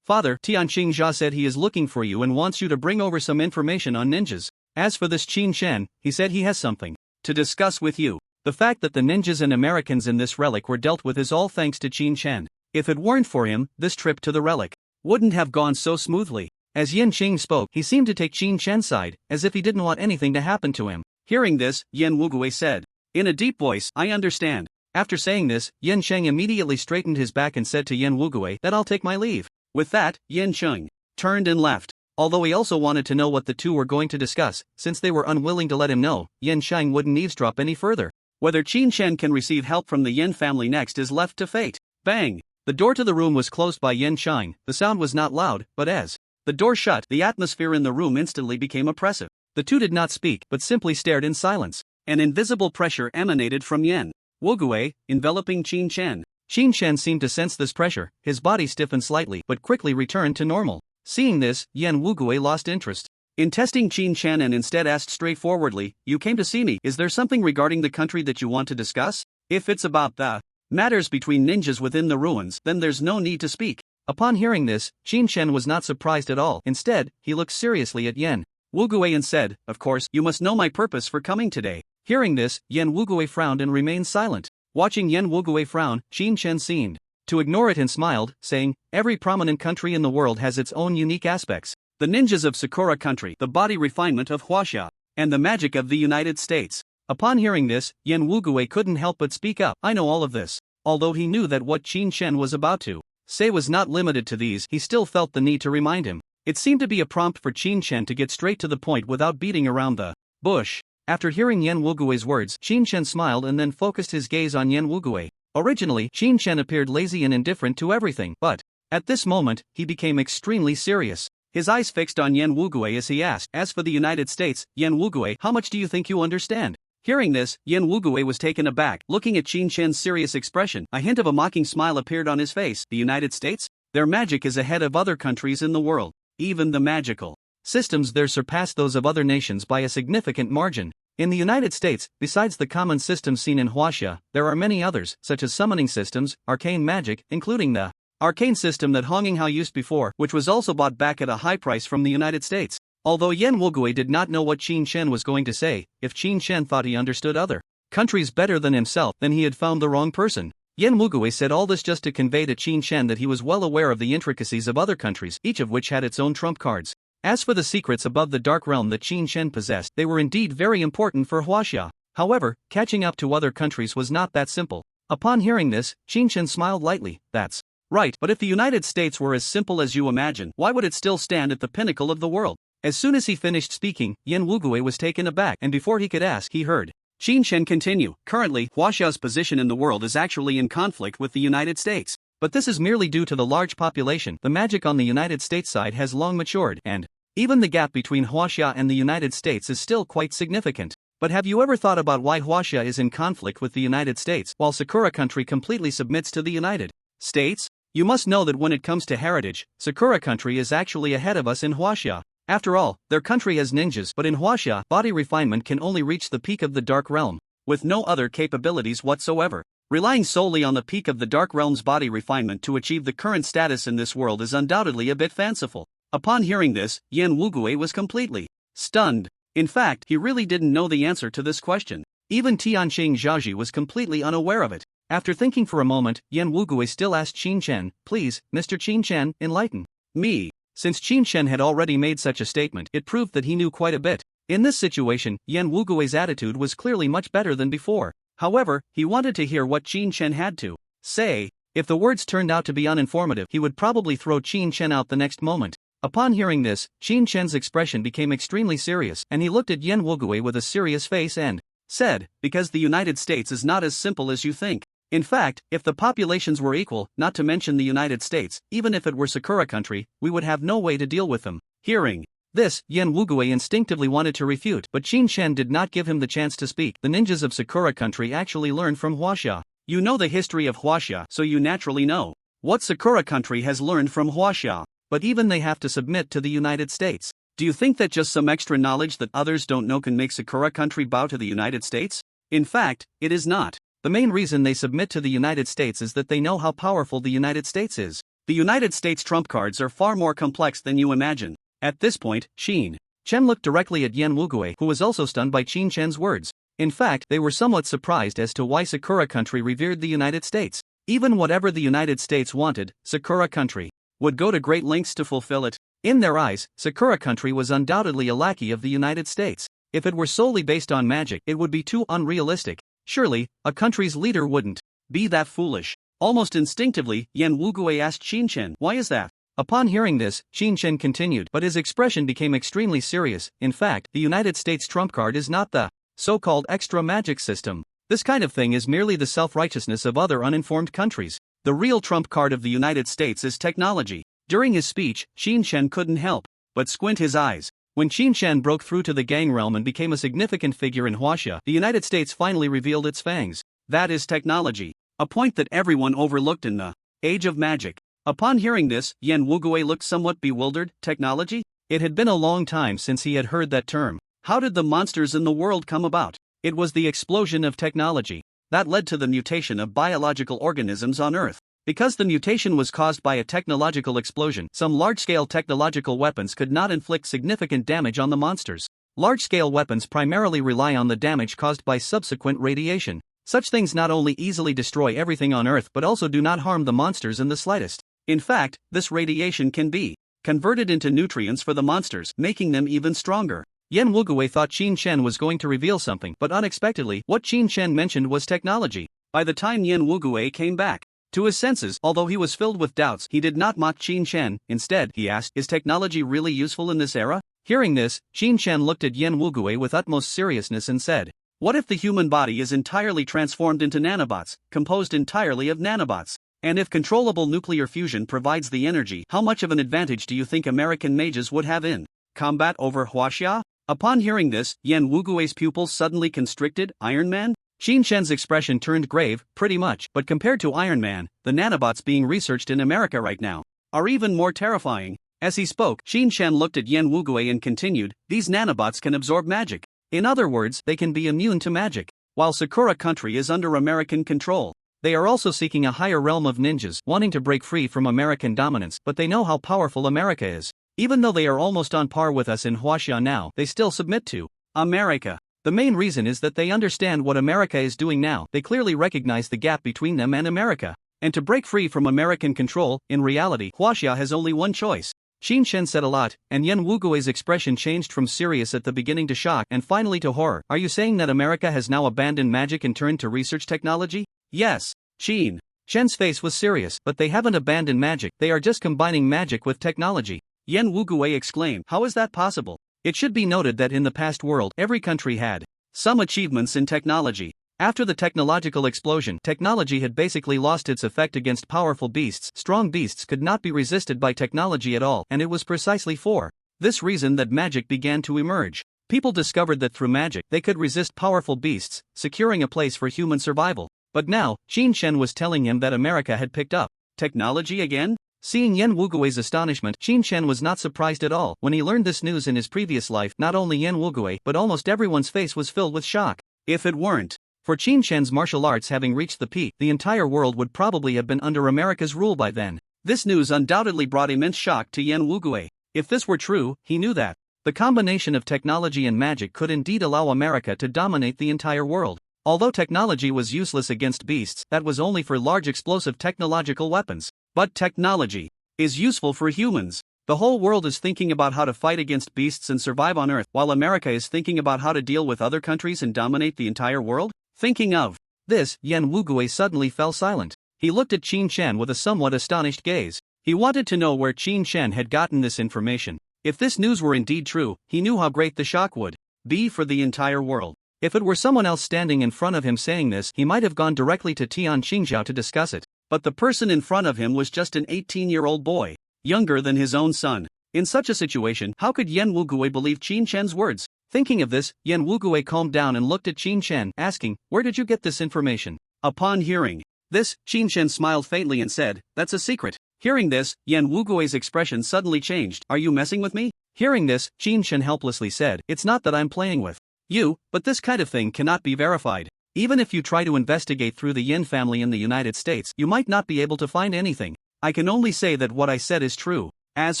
Father, Tianqing said he is looking for you and wants you to bring over some information on ninjas. As for this Qin Shan, he said he has something to discuss with you. The fact that the ninjas and Americans in this relic were dealt with is all thanks to Qin Shan. If it weren't for him, this trip to the relic wouldn't have gone so smoothly. As Yan Qing spoke, he seemed to take Qin Shan's side, as if he didn't want anything to happen to him. Hearing this, Yan Wugui said, in a deep voice, I understand. After saying this, Yan Cheng immediately straightened his back and said to Yan Wugui that I'll take my leave. With that, Yan Cheng turned and left. Although he also wanted to know what the two were going to discuss, since they were unwilling to let him know, Yan Cheng wouldn't eavesdrop any further. Whether Qin Shan can receive help from the Yan family next is left to fate. Bang! The door to the room was closed by Yan Cheng. The sound was not loud, but as the door shut, the atmosphere in the room instantly became oppressive. The two did not speak, but simply stared in silence. An invisible pressure emanated from Yan Wugui, enveloping Qin Shan. Qin Shan seemed to sense this pressure. His body stiffened slightly, but quickly returned to normal. Seeing this, Yan Wugui lost interest in testing Qin Shan and instead asked straightforwardly, you came to see me, is there something regarding the country that you want to discuss? If it's about the matters between ninjas within the ruins, then there's no need to speak. Upon hearing this, Qin Shan was not surprised at all. Instead, he looked seriously at Yan Wugui and said, of course, you must know my purpose for coming today. Hearing this, Yan Wugui frowned and remained silent. Watching Yan Wugui frown, Qin Shan seemed to ignore it and smiled, saying, every prominent country in the world has its own unique aspects. The ninjas of Sakura country, the body refinement of Huaxia, and the magic of the United States. Upon hearing this, Yan Wugui couldn't help but speak up. I know all of this. Although he knew that what Qin Shan was about to say was not limited to these, he still felt the need to remind him. It seemed to be a prompt for Qin Shan to get straight to the point without beating around the bush. After hearing Yan Wugui's words, Qin Shan smiled and then focused his gaze on Yan Wugui. Originally, Qin Shan appeared lazy and indifferent to everything, but at this moment, he became extremely serious. His eyes fixed on Yan Wugui as he asked, as for the United States, Yan Wugui, how much do you think you understand? Hearing this, Yan Wugui was taken aback. Looking at Qin Shan's serious expression, a hint of a mocking smile appeared on his face. The United States? Their magic is ahead of other countries in the world. Even the magical systems there surpass those of other nations by a significant margin. In the United States, besides the common systems seen in Huaxia, there are many others, such as summoning systems, arcane magic, including the arcane system that Honginghao used before, which was also bought back at a high price from the United States. Although Yan Wugui did not know what Qin Shan was going to say, if Qin Shan thought he understood other countries better than himself, then he had found the wrong person. Yan Wugui said all this just to convey to Qin Shan that he was well aware of the intricacies of other countries, each of which had its own trump cards. As for the secrets above the dark realm that Qin Shan possessed, they were indeed very important for Huaxia. However, catching up to other countries was not that simple. Upon hearing this, Qin Shan smiled lightly. That's right, but if the United States were as simple as you imagine, why would it still stand at the pinnacle of the world? As soon as he finished speaking, Yan Wugui was taken aback, and before he could ask, he heard Qin Shan continue. Currently, Huaxia's position in the world is actually in conflict with the United States. But this is merely due to the large population. The magic on the United States side has long matured, and even the gap between Huaxia and the United States is still quite significant. But have you ever thought about why Huaxia is in conflict with the United States, while Sakura country completely submits to the United States? You must know that when it comes to heritage, Sakura country is actually ahead of us in Huaxia. After all, their country has ninjas, but in Huaxia, body refinement can only reach the peak of the Dark Realm, with no other capabilities whatsoever. Relying solely on the peak of the Dark Realm's body refinement to achieve the current status in this world is undoubtedly a bit fanciful. Upon hearing this, Yan Wugui was completely stunned. In fact, he really didn't know the answer to this question. Even Tianqing Zhaji was completely unaware of it. After thinking for a moment, Yan Wugui still asked Qin Shan, please, Mr. Qin Shan, enlighten me. Since Qin Shan had already made such a statement, it proved that he knew quite a bit. In this situation, Yan Wugui's attitude was clearly much better than before. However, he wanted to hear what Qin Shan had to say. If the words turned out to be uninformative, he would probably throw Qin Shan out the next moment. Upon hearing this, Qin Shan's expression became extremely serious, and he looked at Yan Wugui with a serious face and said, because the United States is not as simple as you think. In fact, if the populations were equal, not to mention the United States, even if it were Sakura country, we would have no way to deal with them. Hearing this, Yan Wugui instinctively wanted to refute, but Qin Shan did not give him the chance to speak. The ninjas of Sakura country actually learned from Huaxia. You know the history of Huaxia, so you naturally know what Sakura country has learned from Huaxia. But even they have to submit to the United States. Do you think that just some extra knowledge that others don't know can make Sakura country bow to the United States? In fact, it is not. The main reason they submit to the United States is that they know how powerful the United States is. The United States trump cards are far more complex than you imagine. At this point, Chen looked directly at Yan Wugui, who was also stunned by Qin Chen's words. In fact, they were somewhat surprised as to why Sakura country revered the United States. Even whatever the United States wanted, Sakura country would go to great lengths to fulfill it. In their eyes, Sakura country was undoubtedly a lackey of the United States. If it were solely based on magic, it would be too unrealistic. Surely, a country's leader wouldn't be that foolish. Almost instinctively, Yan Wugui asked Qin Chen, "Why is that?" Upon hearing this, Qin Chen continued, but his expression became extremely serious. In fact, the United States trump card is not the so-called extra magic system. This kind of thing is merely the self-righteousness of other uninformed countries. The real trump card of the United States is technology. During his speech, Qin Chen couldn't help but squint his eyes. When Qin Chen broke through to the gang realm and became a significant figure in Huaxia, the United States finally revealed its fangs. That is technology. A point that everyone overlooked in the age of magic. Upon hearing this, Yan Wugui looked somewhat bewildered. Technology? It had been a long time since he had heard that term. How did the monsters in the world come about? It was the explosion of technology that led to the mutation of biological organisms on Earth. Because the mutation was caused by a technological explosion, some large-scale technological weapons could not inflict significant damage on the monsters. Large-scale weapons primarily rely on the damage caused by subsequent radiation. Such things not only easily destroy everything on Earth but also do not harm the monsters in the slightest. In fact, this radiation can be converted into nutrients for the monsters, making them even stronger. Yan Wugui thought Qin Chen was going to reveal something, but unexpectedly, what Qin Chen mentioned was technology. By the time Yan Wugui came back to his senses, although he was filled with doubts, he did not mock Qin Chen. Instead, he asked, "Is technology really useful in this era?" Hearing this, Qin Chen looked at Yan Wugui with utmost seriousness and said, "What if the human body is entirely transformed into nanobots, composed entirely of nanobots? And if controllable nuclear fusion provides the energy, how much of an advantage do you think American mages would have in combat over Huaxia?" Upon hearing this, Yan Wugui's pupils suddenly constricted. Iron Man? Qin Chen's expression turned grave, pretty much, but compared to Iron Man, the nanobots being researched in America right now are even more terrifying. As he spoke, Qin Chen looked at Yan Wugui and continued, "These nanobots can absorb magic. In other words, they can be immune to magic. While Sakura country is under American control, they are also seeking a higher realm of ninjas, wanting to break free from American dominance, but they know how powerful America is. Even though they are almost on par with us in Huaxia now, they still submit to America. The main reason is that they understand what America is doing now. They clearly recognize the gap between them and America. And to break free from American control, in reality, Huaxia has only one choice." Qin Chen said a lot, and Yan Wugui's expression changed from serious at the beginning to shock and finally to horror. "Are you saying that America has now abandoned magic and turned to research technology?" "Yes." Qin Chen's face was serious, "But they haven't abandoned magic, they are just combining magic with technology." Yan Wugui exclaimed, "How is that possible?" It should be noted that in the past world, every country had some achievements in technology. After the technological explosion, technology had basically lost its effect against powerful beasts. Strong beasts could not be resisted by technology at all, and it was precisely for this reason that magic began to emerge. People discovered that through magic, they could resist powerful beasts, securing a place for human survival. But now, Qin Chen was telling him that America had picked up technology again? Seeing Yan Wugui's astonishment, Qin Chen was not surprised at all. When he learned this news in his previous life, not only Yan Wugui, but almost everyone's face was filled with shock. If it weren't for Qin Chen's martial arts having reached the peak, the entire world would probably have been under America's rule by then. This news undoubtedly brought immense shock to Yan Wugui. If this were true, he knew that the combination of technology and magic could indeed allow America to dominate the entire world. Although technology was useless against beasts, that was only for large explosive technological weapons. But technology is useful for humans. The whole world is thinking about how to fight against beasts and survive on Earth, while America is thinking about how to deal with other countries and dominate the entire world? Thinking of this, Yan Wugui suddenly fell silent. He looked at Qin Chen with a somewhat astonished gaze. He wanted to know where Qin Chen had gotten this information. If this news were indeed true, he knew how great the shock would be for the entire world. If it were someone else standing in front of him saying this, he might have gone directly to Tian Shingha to discuss it. But the person in front of him was just an 18-year-old boy, younger than his own son. In such a situation, how could Yan Wugui believe Qin Chen's words? Thinking of this, Yan Wugui calmed down and looked at Qin Chen, asking, "Where did you get this information?" Upon hearing this, Qin Chen smiled faintly and said, "That's a secret." Hearing this, Yan Wugui's expression suddenly changed. "Are you messing with me?" Hearing this, Qin Shen helplessly said, "It's not that I'm playing with you, but this kind of thing cannot be verified. Even if you try to investigate through the Yin family in the United States, you might not be able to find anything. I can only say that what I said is true. As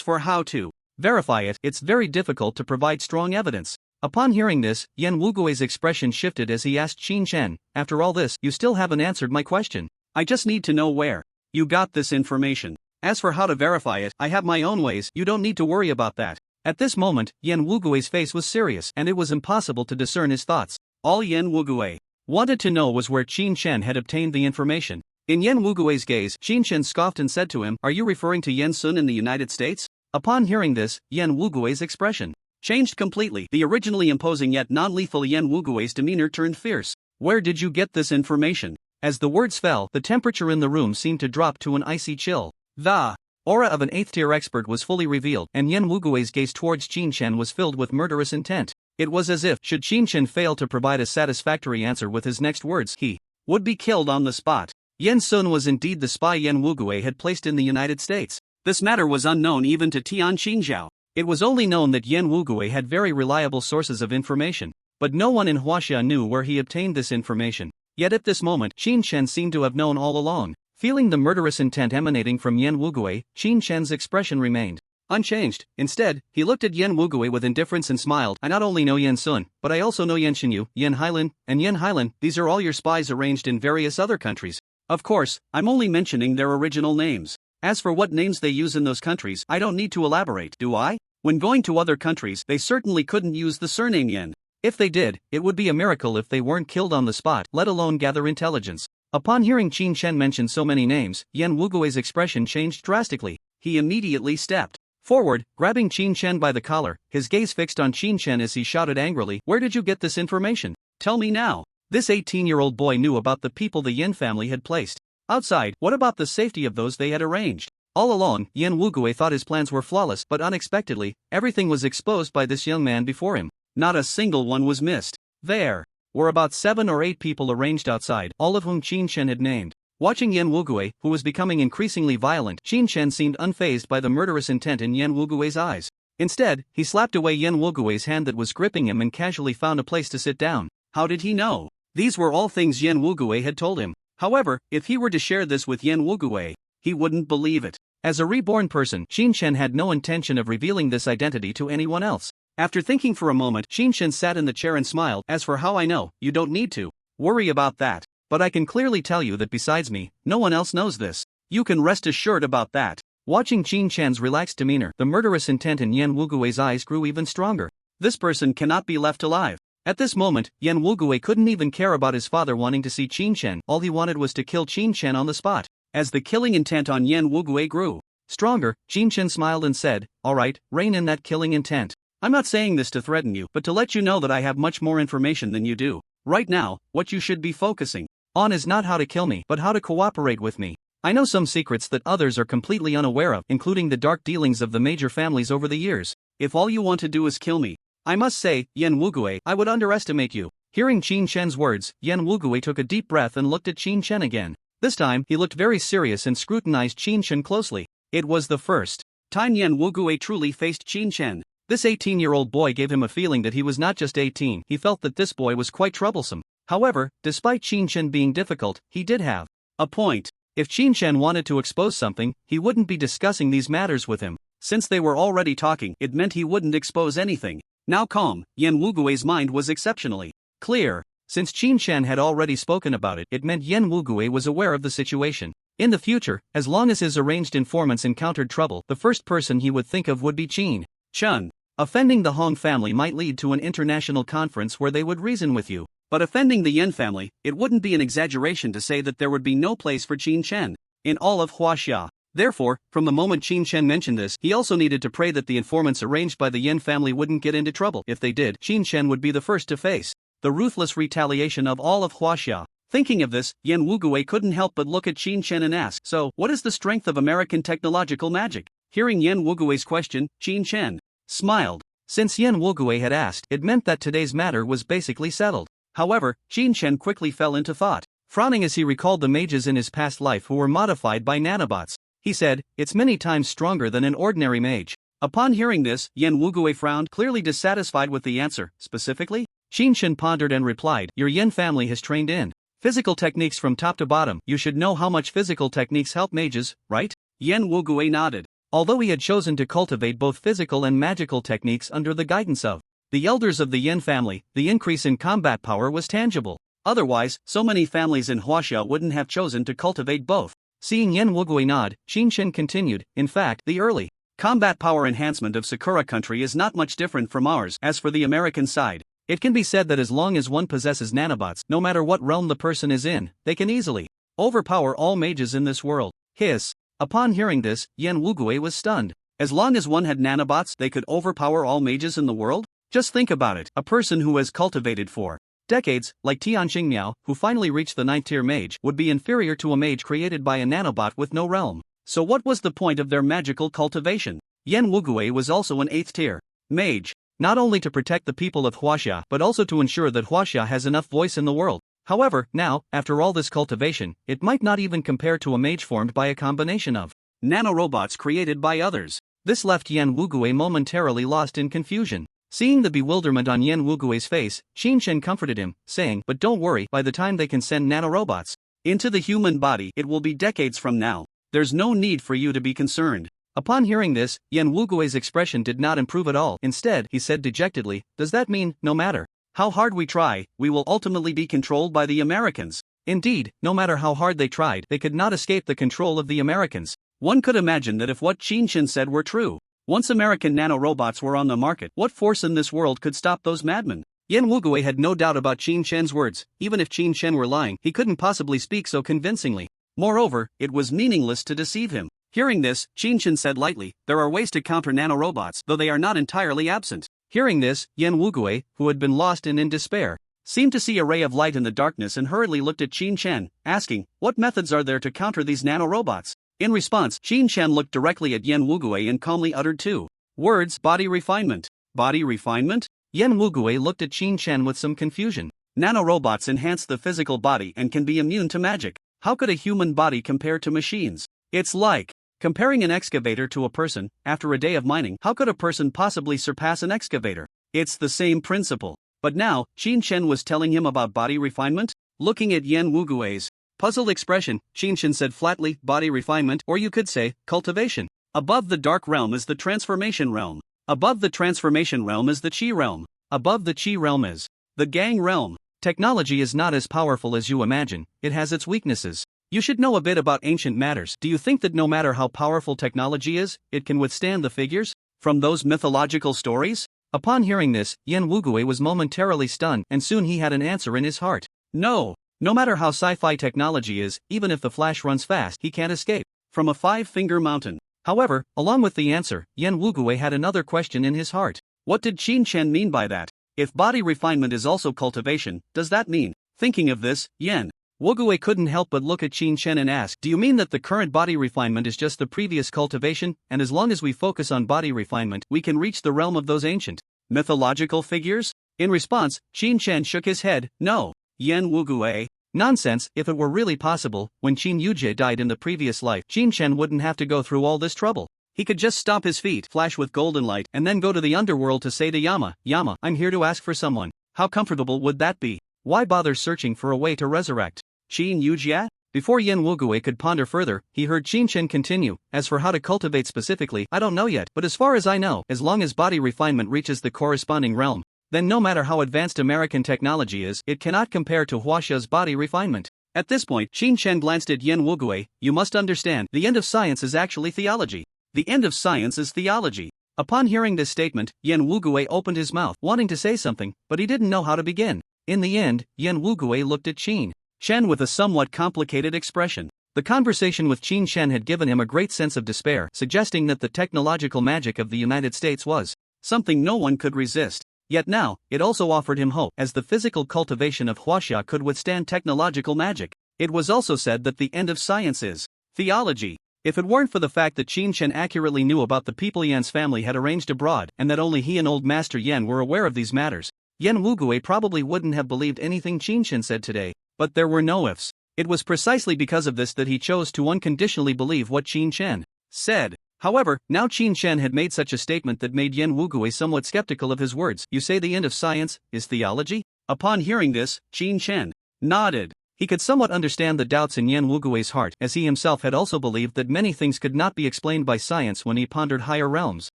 for how to verify it, it's very difficult to provide strong evidence." Upon hearing this, Yan Wugui's expression shifted as he asked Qin Shen, "After all this, you still haven't answered my question. I just need to know where you got this information. As for how to verify it, I have my own ways, you don't need to worry about that." At this moment, Yan Wugui's face was serious and it was impossible to discern his thoughts. All Yan Wugui wanted to know was where Qin Shen had obtained the information. In Yan Wugui's gaze, Qin Shen scoffed and said to him, "Are you referring to Yan Sun in the United States?" Upon hearing this, Yan Wugui's expression changed completely. The originally imposing yet non-lethal Yan Wugui's demeanor turned fierce. "Where did you get this information?" As the words fell, the temperature in the room seemed to drop to an icy chill. The aura of an 8th-tier expert was fully revealed, and Yan Wugui's gaze towards Qin Shen was filled with murderous intent. It was as if, should Qin Shen fail to provide a satisfactory answer with his next words, he would be killed on the spot. Yan Sun was indeed the spy Yan Wugui had placed in the United States. This matter was unknown even to Tian Shingha. It was only known that Yan Wugui had very reliable sources of information, but no one in Huaxia knew where he obtained this information. Yet at this moment, Qin Shen seemed to have known all along. Feeling the murderous intent emanating from Yan Wugui, Qin Shen's expression remained unchanged. Instead, he looked at Yan Wugui with indifference and smiled. "I not only know Yan Sun, but I also know Yan Xinyu, Yan Hailan, and Yan Hailan. These are all your spies arranged in various other countries. Of course, I'm only mentioning their original names. As for what names they use in those countries, I don't need to elaborate, do I? When going to other countries, they certainly couldn't use the surname Yan. If they did, it would be a miracle if they weren't killed on the spot, let alone gather intelligence." Upon hearing Qin Shen mention so many names, Yan Wugui's expression changed drastically. He immediately stepped forward, grabbing Qin Shen by the collar, his gaze fixed on Qin Shen as he shouted angrily, "Where did you get this information? Tell me now." This 18-year-old boy knew about the people the Yin family had placed outside. What about the safety of those they had arranged? All along, Yan Wugui thought his plans were flawless, but unexpectedly, everything was exposed by this young man before him. Not a single one was missed. There were about 7 or 8 people arranged outside, all of whom Qin Shen had named. Watching Yan Wugui, who was becoming increasingly violent, Qin Shen seemed unfazed by the murderous intent in Yan Wugui's eyes. Instead, he slapped away Yan Wugui's hand that was gripping him and casually found a place to sit down. How did he know? These were all things Yan Wugui had told him. However, if he were to share this with Yan Wugui, he wouldn't believe it. As a reborn person, Qin Shen had no intention of revealing this identity to anyone else. After thinking for a moment, Qin Shen sat in the chair and smiled. "As for how I know, you don't need to worry about that. But I can clearly tell you that besides me, no one else knows this. You can rest assured about that." Watching Qin Shen's relaxed demeanor, the murderous intent in Yan Wugui's eyes grew even stronger. This person cannot be left alive. At this moment, Yan Wugui couldn't even care about his father wanting to see Qin Shen. All he wanted was to kill Qin Shen on the spot. As the killing intent on Yan Wugui grew stronger, Qin Shen smiled and said, "All right, rein in that killing intent. I'm not saying this to threaten you, but to let you know that I have much more information than you do. Right now, what you should be focusing on is not how to kill me, but how to cooperate with me. I know some secrets that others are completely unaware of, including the dark dealings of the major families over the years. If all you want to do is kill me, I must say, Yan Wugui, I would underestimate you." Hearing Qin Shen's words, Yan Wugui took a deep breath and looked at Qin Shen again. This time, he looked very serious and scrutinized Qin Shen closely. It was the first time Yan Wugui truly faced Qin Shen. This 18-year-old boy gave him a feeling that he was not just 18. He felt that this boy was quite troublesome. However, despite Qin Shen being difficult, he did have a point. If Qin Shen wanted to expose something, he wouldn't be discussing these matters with him. Since they were already talking, it meant he wouldn't expose anything. Now calm, Yan Wugui's mind was exceptionally clear. Since Qin Shen had already spoken about it, it meant Yan Wugui was aware of the situation. In the future, as long as his arranged informants encountered trouble, the first person he would think of would be Qin Chen. Offending the Hong family might lead to an international conference where they would reason with you. But offending the Yan family, it wouldn't be an exaggeration to say that there would be no place for Qin Shen in all of Huaxia. Therefore, from the moment Qin Shen mentioned this, he also needed to pray that the informants arranged by the Yan family wouldn't get into trouble. If they did, Qin Shen would be the first to face the ruthless retaliation of all of Huaxia. Thinking of this, Yan Wugui couldn't help but look at Qin Shen and ask, "So, what is the strength of American technological magic?" Hearing Yan Wugui's question, Qin Shen smiled. Since Yan Wugui had asked, it meant that today's matter was basically settled. However, Qin Shen quickly fell into thought, frowning as he recalled the mages in his past life who were modified by nanobots. He said, "It's many times stronger than an ordinary mage." Upon hearing this, Yan Wugui frowned, clearly dissatisfied with the answer. Specifically, Qin Shen pondered and replied, your Yan family has trained in physical techniques from top to bottom. You should know how much physical techniques help mages, right? Yan Wugui nodded. Although he had chosen to cultivate both physical and magical techniques under the guidance of the elders of the Yan family, the increase in combat power was tangible. Otherwise, so many families in Huaxia wouldn't have chosen to cultivate both. Seeing Yan Wugui nod, Qin Shen continued, in fact, the early combat power enhancement of Sakura country is not much different from ours. As for the American side, it can be said that as long as one possesses nanobots, no matter what realm the person is in, they can easily overpower all mages in this world. Hiss. Upon hearing this, Yan Wugui was stunned. As long as one had nanobots, they could overpower all mages in the world? Just think about it. A person who has cultivated for decades, like Tianqing, who finally reached the 9th tier mage, would be inferior to a mage created by a nanobot with no realm. So what was the point of their magical cultivation? Yan Wugui was also an 8th tier mage, not only to protect the people of Huaxia but also to ensure that Huaxia has enough voice in the world. However, now, after all this cultivation, it might not even compare to a mage formed by a combination of nanorobots created by others. This left Yan Wugui momentarily lost in confusion. Seeing the bewilderment on Yan Wugui's face, Qin Shen comforted him, saying, but don't worry, by the time they can send nanorobots into the human body, it will be decades from now. There's no need for you to be concerned. Upon hearing this, Yan Wugui's expression did not improve at all. Instead, he said dejectedly, does that mean, no matter how hard we try, we will ultimately be controlled by the Americans? Indeed, no matter how hard they tried, they could not escape the control of the Americans. One could imagine that if what Qin Shen said were true, once American nanorobots were on the market, what force in this world could stop those madmen? Yan Wugui had no doubt about Qin Shen's words. Even if Qin Shen were lying, he couldn't possibly speak so convincingly. Moreover, it was meaningless to deceive him. Hearing this, Qin Shen said lightly, there are ways to counter nanorobots, though they are not entirely absent. Hearing this, Yan Wugui, who had been lost and in despair, seemed to see a ray of light in the darkness and hurriedly looked at Qin Shen, asking, what methods are there to counter these nanorobots? In response, Qin Shen looked directly at Yan Wugui and calmly uttered two words, body refinement. Body refinement? Yan Wugui looked at Qin Shen with some confusion. Nanorobots enhance the physical body and can be immune to magic. How could a human body compare to machines? It's like comparing an excavator to a person. After a day of mining, how could a person possibly surpass an excavator? It's the same principle. But now, Qin Shen was telling him about body refinement? Looking at Yan Wugui's puzzled expression, Qin Shen said flatly, body refinement, or you could say, cultivation. Above the dark realm is the transformation realm. Above the transformation realm is the Qi realm. Above the Qi realm is the Gang realm. Technology is not as powerful as you imagine, it has its weaknesses. You should know a bit about ancient matters. Do you think that no matter how powerful technology is, it can withstand the figures from those mythological stories? Upon hearing this, Yan Wugui was momentarily stunned, and soon he had an answer in his heart. No. No matter how sci-fi technology is, even if the Flash runs fast, he can't escape from a five-finger mountain. However, along with the answer, Yan Wugui had another question in his heart. What did Qin Shen mean by that? If body refinement is also cultivation, does that mean? Thinking of this, Yan Wugui couldn't help but look at Qin Shen and ask, do you mean that the current body refinement is just the previous cultivation, and as long as we focus on body refinement, we can reach the realm of those ancient mythological figures? In response, Qin Shen shook his head, no. Yan Wugui, nonsense. If it were really possible, when Qin Yujie died in the previous life, Qin Shen wouldn't have to go through all this trouble. He could just stomp his feet, flash with golden light, and then go to the underworld to say to Yama, Yama, I'm here to ask for someone. How comfortable would that be? Why bother searching for a way to resurrect Qin Yujie? Before Yan Wugui could ponder further, he heard Qin Shen continue, as for how to cultivate specifically, I don't know yet, but as far as I know, as long as body refinement reaches the corresponding realm, then no matter how advanced American technology is, it cannot compare to Huaxia's body refinement. At this point, Qin Shen glanced at Yan Wugui, you must understand, the end of science is actually theology. The end of science is theology. Upon hearing this statement, Yan Wugui opened his mouth, wanting to say something, but he didn't know how to begin. In the end, Yan Wugui looked at Qin Shen with a somewhat complicated expression. The conversation with Qin Shen had given him a great sense of despair, suggesting that the technological magic of the United States was something no one could resist. Yet now, it also offered him hope, as the physical cultivation of Huaxia could withstand technological magic. It was also said that the end of science is theology. If it weren't for the fact that Qin Shen accurately knew about the people Yan's family had arranged abroad, and that only he and Old Master Yan were aware of these matters, Yan Wugui probably wouldn't have believed anything Qin Shen said today. But there were no ifs. It was precisely because of this that he chose to unconditionally believe what Qin Shen said. However, now Qin Chen had made such a statement that made Yan Wugui somewhat skeptical of his words. You say the end of science is theology? Upon hearing this, Qin Chen nodded. He could somewhat understand the doubts in Yan Wugui's heart, as he himself had also believed that many things could not be explained by science when he pondered higher realms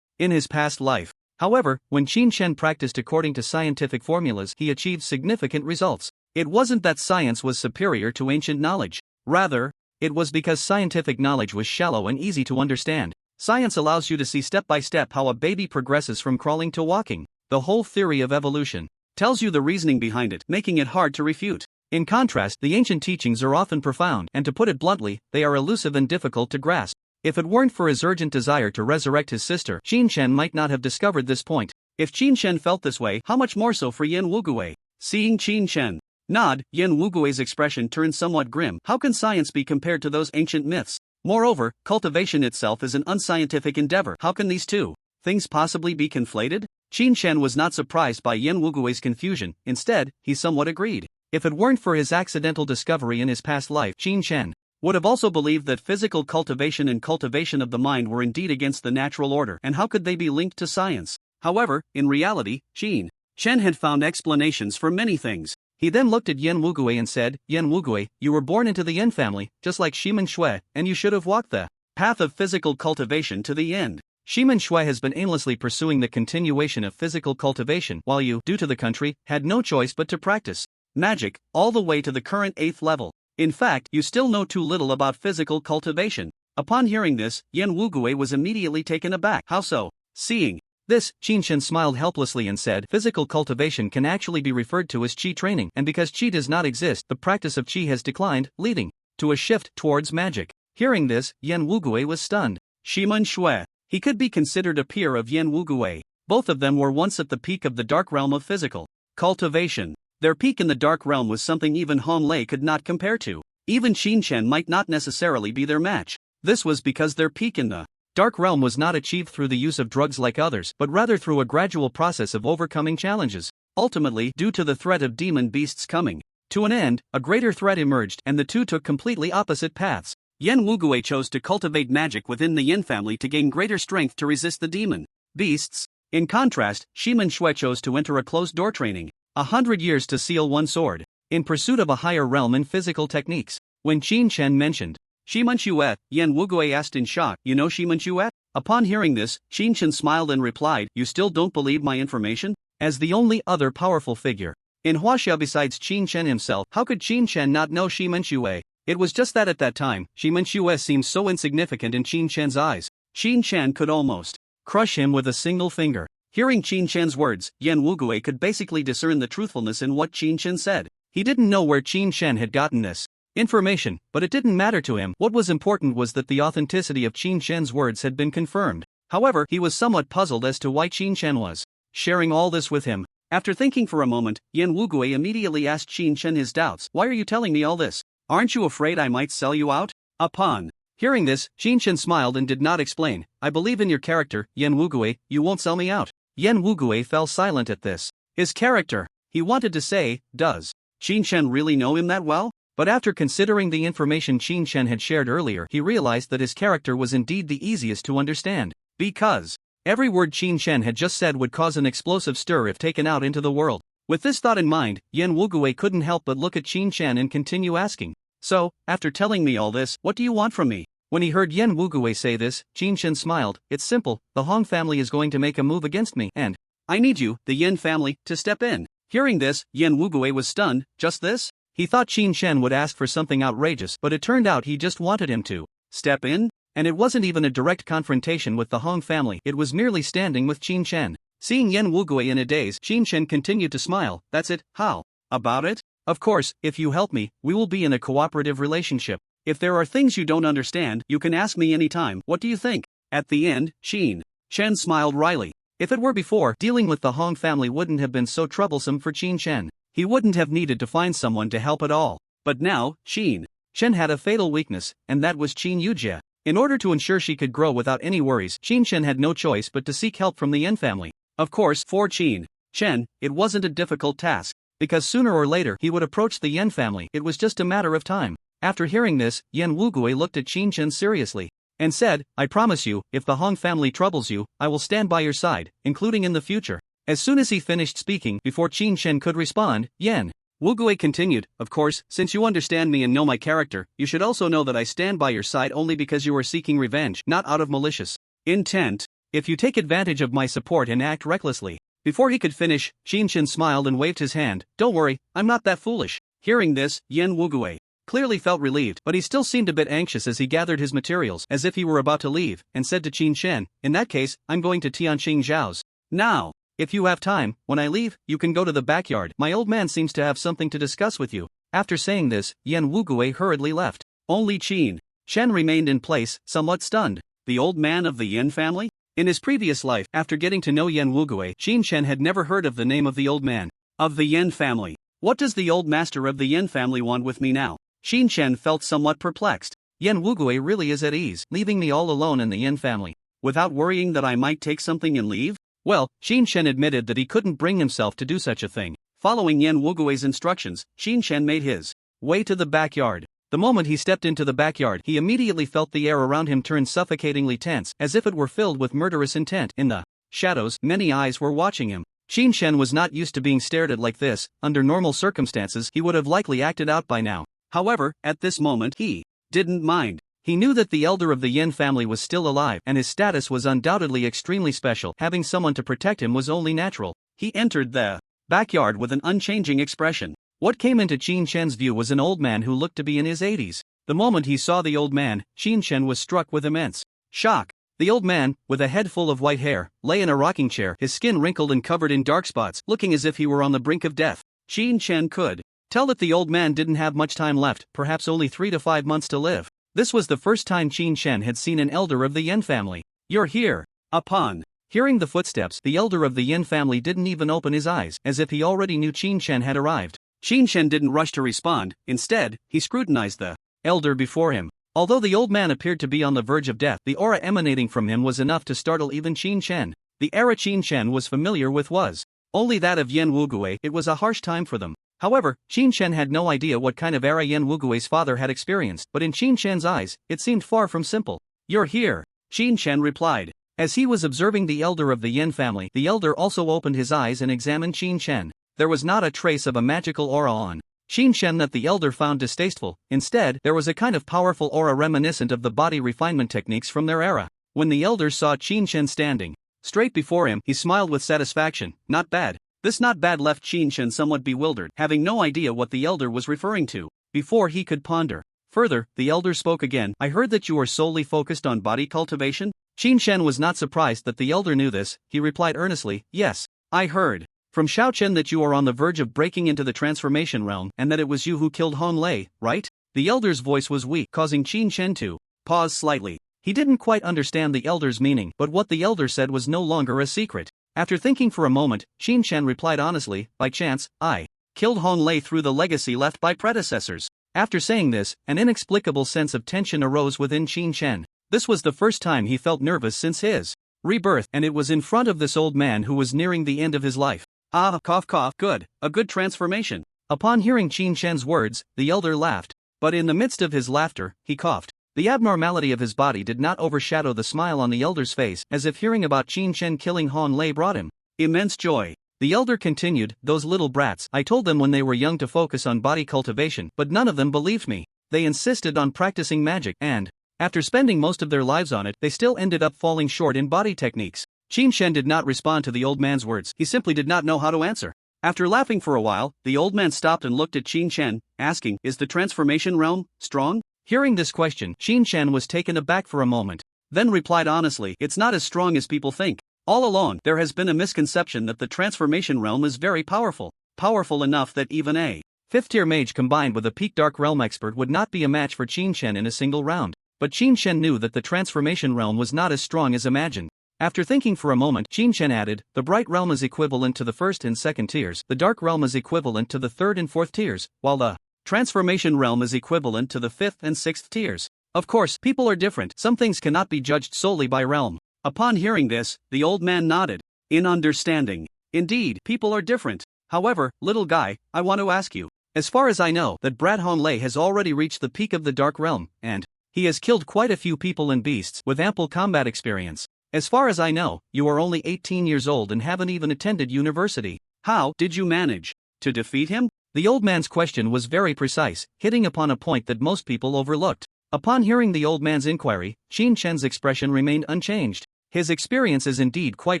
in his past life. However, when Qin Chen practiced according to scientific formulas, he achieved significant results. It wasn't that science was superior to ancient knowledge. Rather, it was because scientific knowledge was shallow and easy to understand. Science allows you to see step by step how a baby progresses from crawling to walking. The whole theory of evolution tells you the reasoning behind it, making it hard to refute. In contrast, the ancient teachings are often profound, and to put it bluntly, they are elusive and difficult to grasp. If it weren't for his urgent desire to resurrect his sister, Qin Chen might not have discovered this point. If Qin Chen felt this way, how much more so for Yan Wugui? Seeing Qin Chen nod, Yan Wugui's expression turned somewhat grim. How can science be compared to those ancient myths? Moreover, cultivation itself is an unscientific endeavor. How can these two things possibly be conflated? Qin Chen was not surprised by Yan Wugui's confusion. Instead, he somewhat agreed. If it weren't for his accidental discovery in his past life, Qin Chen would have also believed that physical cultivation and cultivation of the mind were indeed against the natural order, and how could they be linked to science? However, in reality, Qin Chen had found explanations for many things. He then looked at Yan Wugui and said, Yan Wugui, you were born into the Yin family, just like Shiman Shui, and you should have walked the path of physical cultivation to the end. Shiman Shui has been aimlessly pursuing the continuation of physical cultivation, while you, due to the country, had no choice but to practice magic, all the way to the current 8th level. In fact, you still know too little about physical cultivation. Upon hearing this, Yan Wugui was immediately taken aback. How so? Seeing this, Qin Chen smiled helplessly and said, physical cultivation can actually be referred to as qi training, and because qi does not exist, the practice of qi has declined, leading to a shift towards magic. Hearing this, Yan Wugui was stunned. Shiman Shui. He could be considered a peer of Yan Wugui. Both of them were once at the peak of the dark realm of physical cultivation. Their peak in the dark realm was something even Hong Lei could not compare to. Even Qin Chen might not necessarily be their match. This was because their peak in the dark realm was not achieved through the use of drugs like others, but rather through a gradual process of overcoming challenges. Ultimately, due to the threat of demon beasts coming to an end, a greater threat emerged, and the two took completely opposite paths. Yan Wugui chose to cultivate magic within the Yin family to gain greater strength to resist the demon beasts. In contrast, Shiman Shui chose to enter a closed-door training, 100 years to seal one sword, in pursuit of a higher realm in physical techniques. When Qin Chen mentioned Shiman Shui, Yan Wugui asked in shock, you know Shiman Shui? Upon hearing this, Qin Chen smiled and replied, you still don't believe my information? As the only other powerful figure in Huaxia besides Qin Chen himself, how could Qin Chen not know Shiman Shui? It was just that at that time, Shiman Shui seemed so insignificant in Qin Chen's eyes. Qin Chen could almost crush him with a single finger. Hearing Qin Chen's words, Yan Wugui could basically discern the truthfulness in what Qin Chen said. He didn't know where Qin Chen had gotten this information, but it didn't matter to him. What was important was that the authenticity of Qin Chen's words had been confirmed. However, he was somewhat puzzled as to why Qin Chen was sharing all this with him. After thinking for a moment, Yan Wugui immediately asked Qin Chen his doubts. Why are you telling me all this? Aren't you afraid I might sell you out? Upon hearing this, Qin Chen smiled and did not explain. I believe in your character, Yan Wugui, you won't sell me out. Yan Wugui fell silent at this. His character. He wanted to say, does Qin Chen really know him that well? But after considering the information Qin Chen had shared earlier, he realized that his character was indeed the easiest to understand. Because every word Qin Chen had just said would cause an explosive stir if taken out into the world. With this thought in mind, Yan Wugui couldn't help but look at Qin Chen and continue asking, so, after telling me all this, what do you want from me? When he heard Yan Wugui say this, Qin Chen smiled. It's simple, the Hong family is going to make a move against me, and I need you, the Yin family, to step in. Hearing this, Yan Wugui was stunned. Just this? He thought Qin Chen would ask for something outrageous, but it turned out he just wanted him to step in, and it wasn't even a direct confrontation with the Hong family, it was merely standing with Qin Chen. Seeing Yan Wugui in a daze, Qin Chen continued to smile. That's it, how about it? Of course, if you help me, we will be in a cooperative relationship. If there are things you don't understand, you can ask me anytime. What do you think? At the end, Qin Chen smiled wryly. If it were before, dealing with the Hong family wouldn't have been so troublesome for Qin Chen. He wouldn't have needed to find someone to help at all. But now, Qin Chen had a fatal weakness, and that was Qin Yujie. In order to ensure she could grow without any worries, Qin Chen had no choice but to seek help from the Yin family. Of course, for Qin Chen, it wasn't a difficult task, because sooner or later he would approach the Yin family. It was just a matter of time. After hearing this, Yan Wugui looked at Qin Chen seriously. and said, I promise you, if the Hong family troubles you, I will stand by your side, including in the future. As soon as he finished speaking, before Qin Shen could respond, Yan Wugui continued, of course, since you understand me and know my character, you should also know that I stand by your side only because you are seeking revenge, not out of malicious intent. If you take advantage of my support and act recklessly. Before he could finish, Qin Shen smiled and waved his hand. Don't worry, I'm not that foolish. Hearing this, Yan Wugui clearly felt relieved, but he still seemed a bit anxious as he gathered his materials as if he were about to leave, and said to Qin Shen, in that case, I'm going to Tianqing Zhao's. Now, if you have time, when I leave, you can go to the backyard. My old man seems to have something to discuss with you. After saying this, Yan Wugui hurriedly left. Only Qin Shen remained in place, somewhat stunned. The old man of the Yin family? In his previous life, after getting to know Yan Wugui, Qin Shen had never heard of the name of the old man of the Yin family. What does the old master of the Yin family want with me now? Qin Shen felt somewhat perplexed. Yan Wugui really is at ease, leaving me all alone in the Yin family, without worrying that I might take something and leave? Well, Qin Shen admitted that he couldn't bring himself to do such a thing. Following Yan Wugui's instructions, Qin Shen made his way to the backyard. The moment he stepped into the backyard, he immediately felt the air around him turn suffocatingly tense, as if it were filled with murderous intent. In the shadows, many eyes were watching him. Qin Shen was not used to being stared at like this. Under normal circumstances, he would have likely acted out by now. However, at this moment, he didn't mind. He knew that the elder of the Yin family was still alive, and his status was undoubtedly extremely special. Having someone to protect him was only natural. He entered the backyard with an unchanging expression. What came into Qin Shen's view was an old man who looked to be in his 80s. The moment he saw the old man, Qin Shen was struck with immense shock. The old man, with a head full of white hair, lay in a rocking chair, his skin wrinkled and covered in dark spots, looking as if he were on the brink of death. Qin Shen could tell that the old man didn't have much time left, perhaps only 3 to 5 months to live. This was the first time Qin Shen had seen an elder of the Yin family. You're here. Upon hearing the footsteps, the elder of the Yin family didn't even open his eyes, as if he already knew Qin Shen had arrived. Qin Shen didn't rush to respond. Instead, he scrutinized the elder before him. Although the old man appeared to be on the verge of death, the aura emanating from him was enough to startle even Qin Shen. The era Qin Shen was familiar with was only that of Yan Wugui. It was a harsh time for them. However, Qin Shen had no idea what kind of era Yan Wugui's father had experienced, but in Qin Shen's eyes, it seemed far from simple. You're here, Qin Shen replied. As he was observing the elder of the Yin family, the elder also opened his eyes and examined Qin Shen. There was not a trace of a magical aura on Qin Shen that the elder found distasteful. Instead, there was a kind of powerful aura reminiscent of the body refinement techniques from their era. When the elder saw Qin Shen standing straight before him, he smiled with satisfaction. Not bad. This not bad left Qin Shen somewhat bewildered, having no idea what the elder was referring to. Before he could ponder further, the elder spoke again. I heard that you are solely focused on body cultivation? Qin Shen was not surprised that the elder knew this. He replied earnestly, yes, I heard from Xiao Chen that you are on the verge of breaking into the transformation realm, and that it was you who killed Hong Lei, right? The elder's voice was weak, causing Qin Shen to pause slightly. He didn't quite understand the elder's meaning, but what the elder said was no longer a secret. After thinking for a moment, Qin Shen replied honestly, by chance, I killed Hong Lei through the legacy left by predecessors. After saying this, an inexplicable sense of tension arose within Qin Shen. This was the first time he felt nervous since his rebirth, and it was in front of this old man who was nearing the end of his life. Ah, cough cough, good, a good transformation. Upon hearing Qin Shen's words, the elder laughed. But in the midst of his laughter, he coughed. The abnormality of his body did not overshadow the smile on the elder's face, as if hearing about Qin Shen killing Hong Lei brought him immense joy. The elder continued, those little brats, I told them when they were young to focus on body cultivation, but none of them believed me. They insisted on practicing magic, and after spending most of their lives on it, they still ended up falling short in body techniques. Qin Shen did not respond to the old man's words. He simply did not know how to answer. After laughing for a while, the old man stopped and looked at Qin Shen, asking, is the transformation realm strong? Hearing this question, Qin Shen was taken aback for a moment, then replied honestly, it's not as strong as people think. All along, there has been a misconception that the transformation realm is very powerful. Powerful enough that even a 5th-tier mage combined with a peak dark realm expert would not be a match for Qin Shen in a single round. But Qin Shen knew that the transformation realm was not as strong as imagined. After thinking for a moment, Qin Shen added, the bright realm is equivalent to the 1st and 2nd tiers, the dark realm is equivalent to the 3rd and 4th tiers, while the transformation realm is equivalent to the 5th and 6th tiers. Of course, people are different, some things cannot be judged solely by realm. Upon hearing this, the old man nodded in understanding. Indeed, people are different. However, little guy, I want to ask you. As far as I know, that Brad Hong Lei has already reached the peak of the dark realm, and He has killed quite a few people and beasts with ample combat experience. As far as I know, you are only 18 years old and haven't even attended university. How did you manage to defeat him? The old man's question was very precise, hitting upon a point that most people overlooked. Upon hearing the old man's inquiry, Qin Chen's expression remained unchanged. His experience is indeed quite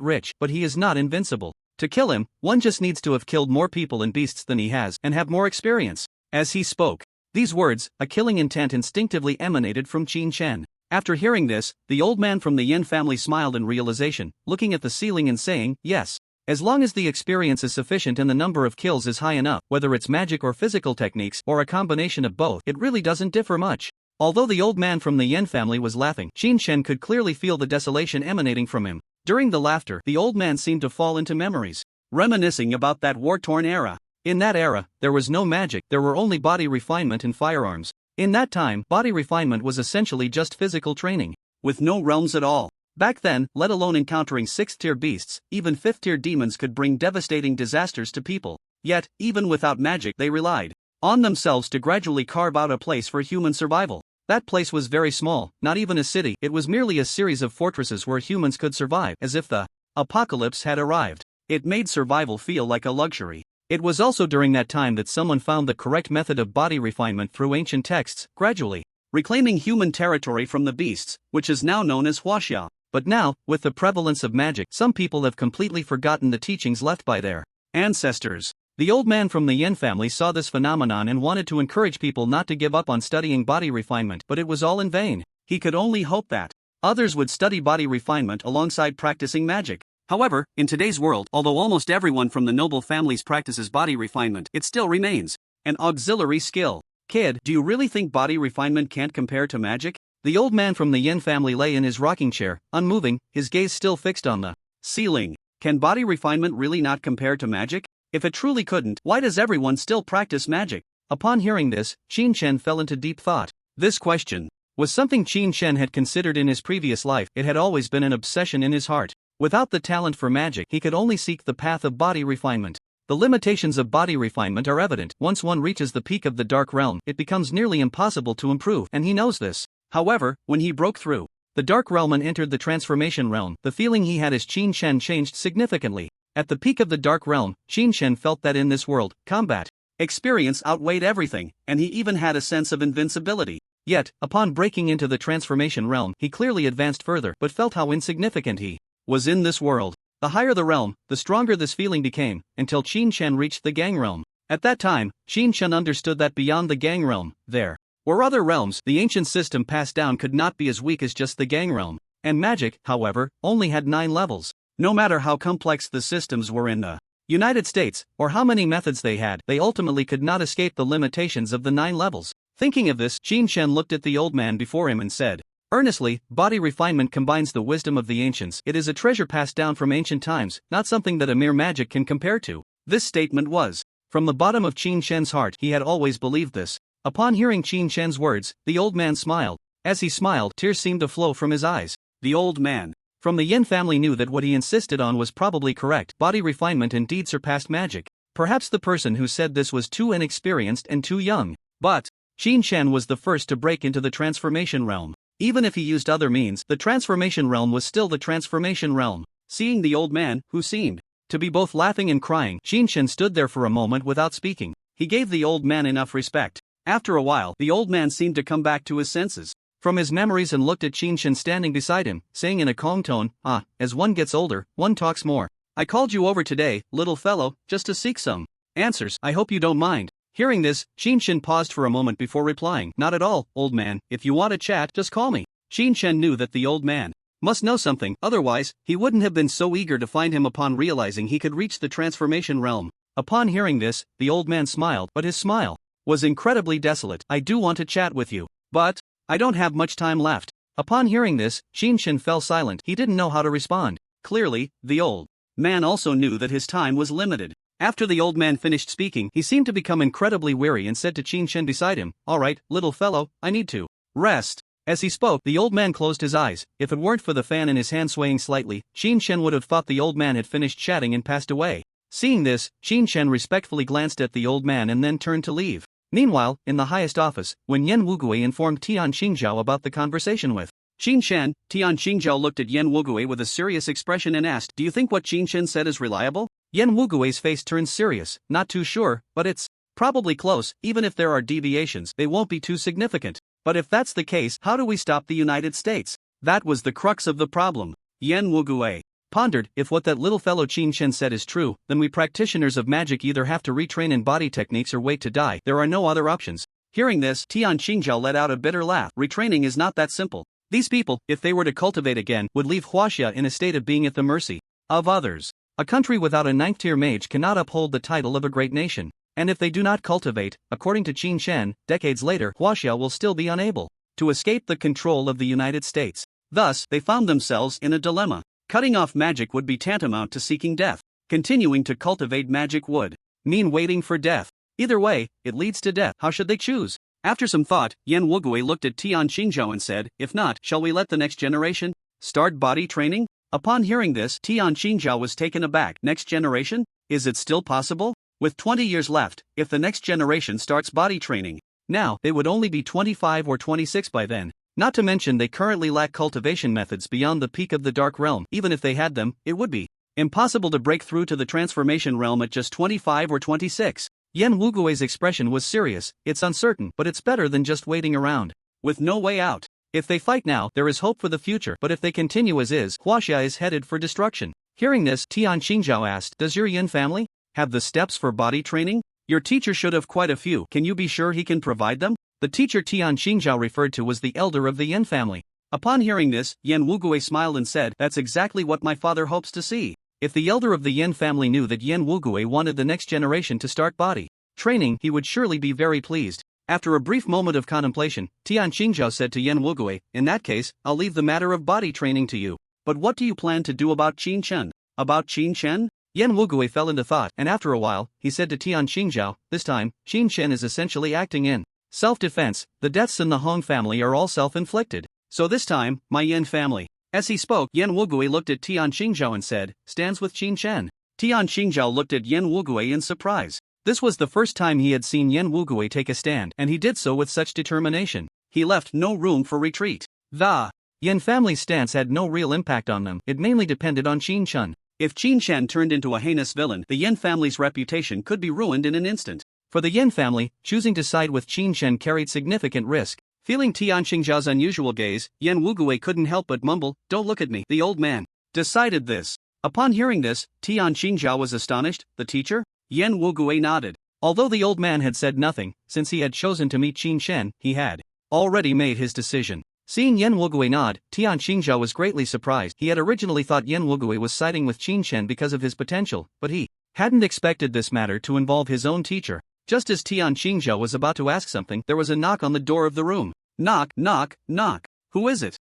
rich, but he is not invincible. To kill him, one just needs to have killed more people and beasts than he has and have more experience. As he spoke these words, a killing intent instinctively emanated from Qin Chen. After hearing this, the old man from the Yin family smiled in realization, looking at the ceiling and saying, yes. As long as the experience is sufficient and the number of kills is high enough, whether it's magic or physical techniques or a combination of both, it really doesn't differ much. Although the old man from the Yin family was laughing, Qin Chen could clearly feel the desolation emanating from him. During the laughter, the old man seemed to fall into memories, reminiscing about that war-torn era. In that era, there was no magic, there were only body refinement and firearms. In that time, body refinement was essentially just physical training, with no realms at all. Back then, let alone encountering 6th-tier beasts, even 5th-tier demons could bring devastating disasters to people. Yet, even without magic, they relied on themselves to gradually carve out a place for human survival. That place was very small, not even a city, it was merely a series of fortresses where humans could survive, as if the apocalypse had arrived. It made survival feel like a luxury. It was also during that time that someone found the correct method of body refinement through ancient texts, gradually reclaiming human territory from the beasts, which is now known as Xiao. But now, with the prevalence of magic, some people have completely forgotten the teachings left by their ancestors. The old man from the Yin family saw this phenomenon and wanted to encourage people not to give up on studying body refinement, but it was all in vain. He could only hope that others would study body refinement alongside practicing magic. However, in today's world, although almost everyone from the noble families practices body refinement, it still remains an auxiliary skill. Kid, do you really think body refinement can't compare to magic? The old man from the Yin family lay in his rocking chair, unmoving, his gaze still fixed on the ceiling. Can body refinement really not compare to magic? If it truly couldn't, why does everyone still practice magic? Upon hearing this, Qin Chen fell into deep thought. This question was something Qin Chen had considered in his previous life. It had always been an obsession in his heart. Without the talent for magic, he could only seek the path of body refinement. The limitations of body refinement are evident. Once one reaches the peak of the dark realm, it becomes nearly impossible to improve, and he knows this. However, when he broke through the dark realm and entered the transformation realm, the feeling he had as Qin Chen changed significantly. At the peak of the dark realm, Qin Chen felt that in this world, combat experience outweighed everything, and he even had a sense of invincibility. Yet, upon breaking into the transformation realm, he clearly advanced further, but felt how insignificant he was in this world. The higher the realm, the stronger this feeling became, until Qin Chen reached the gang realm. At that time, Qin Chen understood that beyond the gang realm, there were other realms. The ancient system passed down could not be as weak as just the gang realm. And magic, however, only had 9 levels. No matter how complex the systems were in the United States, or how many methods they had, they ultimately could not escape the limitations of the 9 levels. Thinking of this, Qin Chen looked at the old man before him and said earnestly, body refinement combines the wisdom of the ancients. It is a treasure passed down from ancient times, not something that a mere magic can compare to. This statement was from the bottom of Qin Chen's heart. He had always believed this. Upon hearing Qin Chen's words, the old man smiled. As he smiled, tears seemed to flow from his eyes. The old man from the Yin family knew that what he insisted on was probably correct. Body refinement indeed surpassed magic. Perhaps the person who said this was too inexperienced and too young. But Qin Chen was the first to break into the transformation realm. Even if he used other means, the transformation realm was still the transformation realm. Seeing the old man, who seemed to be both laughing and crying, Qin Chen stood there for a moment without speaking. He gave the old man enough respect. After a while, the old man seemed to come back to his senses from his memories and looked at Qin Chen standing beside him, saying in a calm tone, as one gets older, one talks more. I called you over today, little fellow, just to seek some answers. I hope you don't mind. Hearing this, Qin Chen paused for a moment before replying. Not at all, old man. If you want to chat, just call me. Qin Chen knew that the old man must know something, otherwise, he wouldn't have been so eager to find him upon realizing he could reach the transformation realm. Upon hearing this, the old man smiled, but his smile was incredibly desolate. I do want to chat with you, but I don't have much time left. Upon hearing this, Qin Chen fell silent. He didn't know how to respond. Clearly, the old man also knew that his time was limited. After the old man finished speaking, he seemed to become incredibly weary and said to Qin Chen beside him, all right, little fellow, I need to rest. As he spoke, the old man closed his eyes. If it weren't for the fan in his hand swaying slightly, Qin Chen would have thought the old man had finished chatting and passed away. Seeing this, Qin Chen respectfully glanced at the old man and then turned to leave. Meanwhile, in the highest office, when Yen Wugui informed Tian Shingha about the conversation with Qin Shan, Tian Shingha looked at Yen Wugui with a serious expression and asked, "Do you think what Qin Shan said is reliable?" Yen Wugui's face turned serious, not too sure, but it's probably close. Even if there are deviations, they won't be too significant. But if that's the case, how do we stop the United States? That was the crux of the problem. Yen Wugui pondered, if what that little fellow Qin Shen said is true, then we practitioners of magic either have to retrain in body techniques or wait to die. There are no other options. Hearing this, Tian Shingha let out a bitter laugh. Retraining is not that simple. These people, if they were to cultivate again, would leave Huaxia in a state of being at the mercy of others. A country without a 9th-tier mage cannot uphold the title of a great nation. And if they do not cultivate, according to Qin Shan, decades later, Huaxia will still be unable to escape the control of the United States. Thus, they found themselves in a dilemma. Cutting off magic would be tantamount to seeking death. Continuing to cultivate magic would mean waiting for death. Either way, it leads to death. How should they choose? After some thought, Yen Wugui looked at Tian Shingha and said, "If not, shall we let the next generation start body training?" Upon hearing this, Tian Shingha was taken aback. Next generation? Is it still possible? With 20 years left, if the next generation starts body training now, they would only be 25 or 26 by then. Not to mention they currently lack cultivation methods beyond the peak of the Dark Realm. Even if they had them, it would be impossible to break through to the transformation realm at just 25 or 26. Yen Wugui's expression was serious. It's uncertain, but it's better than just waiting around with no way out. If they fight now, there is hope for the future, but if they continue as is, Huaxia is headed for destruction. Hearing this, Tian Shingha asked, "Does your Yin family have the steps for body training? Your teacher should have quite a few. Can you be sure he can provide them?" The teacher Tian Shingha referred to was the elder of the Yin family. Upon hearing this, Yen Wugui smiled and said, "That's exactly what my father hopes to see." If the elder of the Yin family knew that Yen Wugui wanted the next generation to start body training, he would surely be very pleased. After a brief moment of contemplation, Tian Shingha said to Yen Wugui, "In that case, I'll leave the matter of body training to you. But what do you plan to do about Qin Chen?" About Qin Chen? Yen Wugui fell into thought, and after a while, he said to Tian Shingha, "This time, Qin Chen is essentially acting in self-defense. The deaths in the Hong family are all self-inflicted. So this time, my Yen family." As he spoke, Yen Wugui looked at Tian Shingha and said, "Stands with Qin Chen." Tian Shingha looked at Yen Wugui in surprise. This was the first time he had seen Yen Wugui take a stand, and he did so with such determination. He left no room for retreat. The Yen family's stance had no real impact on them. It mainly depended on Qin Chen. If Qin Chen turned into a heinous villain, the Yen family's reputation could be ruined in an instant. For the Yen family, choosing to side with Qin Chen carried significant risk. Feeling Tian Shingha's unusual gaze, Yen Wugui couldn't help but mumble, "Don't look at me." The old man decided this. Upon hearing this, Tian Shingha was astonished. The teacher? Yen Wugui nodded. Although the old man had said nothing, since he had chosen to meet Qin Chen, he had already made his decision. Seeing Yen Wugui nod, Tian Shingha was greatly surprised. He had originally thought Yen Wugui was siding with Qin Chen because of his potential, but he hadn't expected this matter to involve his own teacher. Just as Tian Shingha was about to ask something, there was a knock on the door of the room. Knock, knock, knock. Who is it?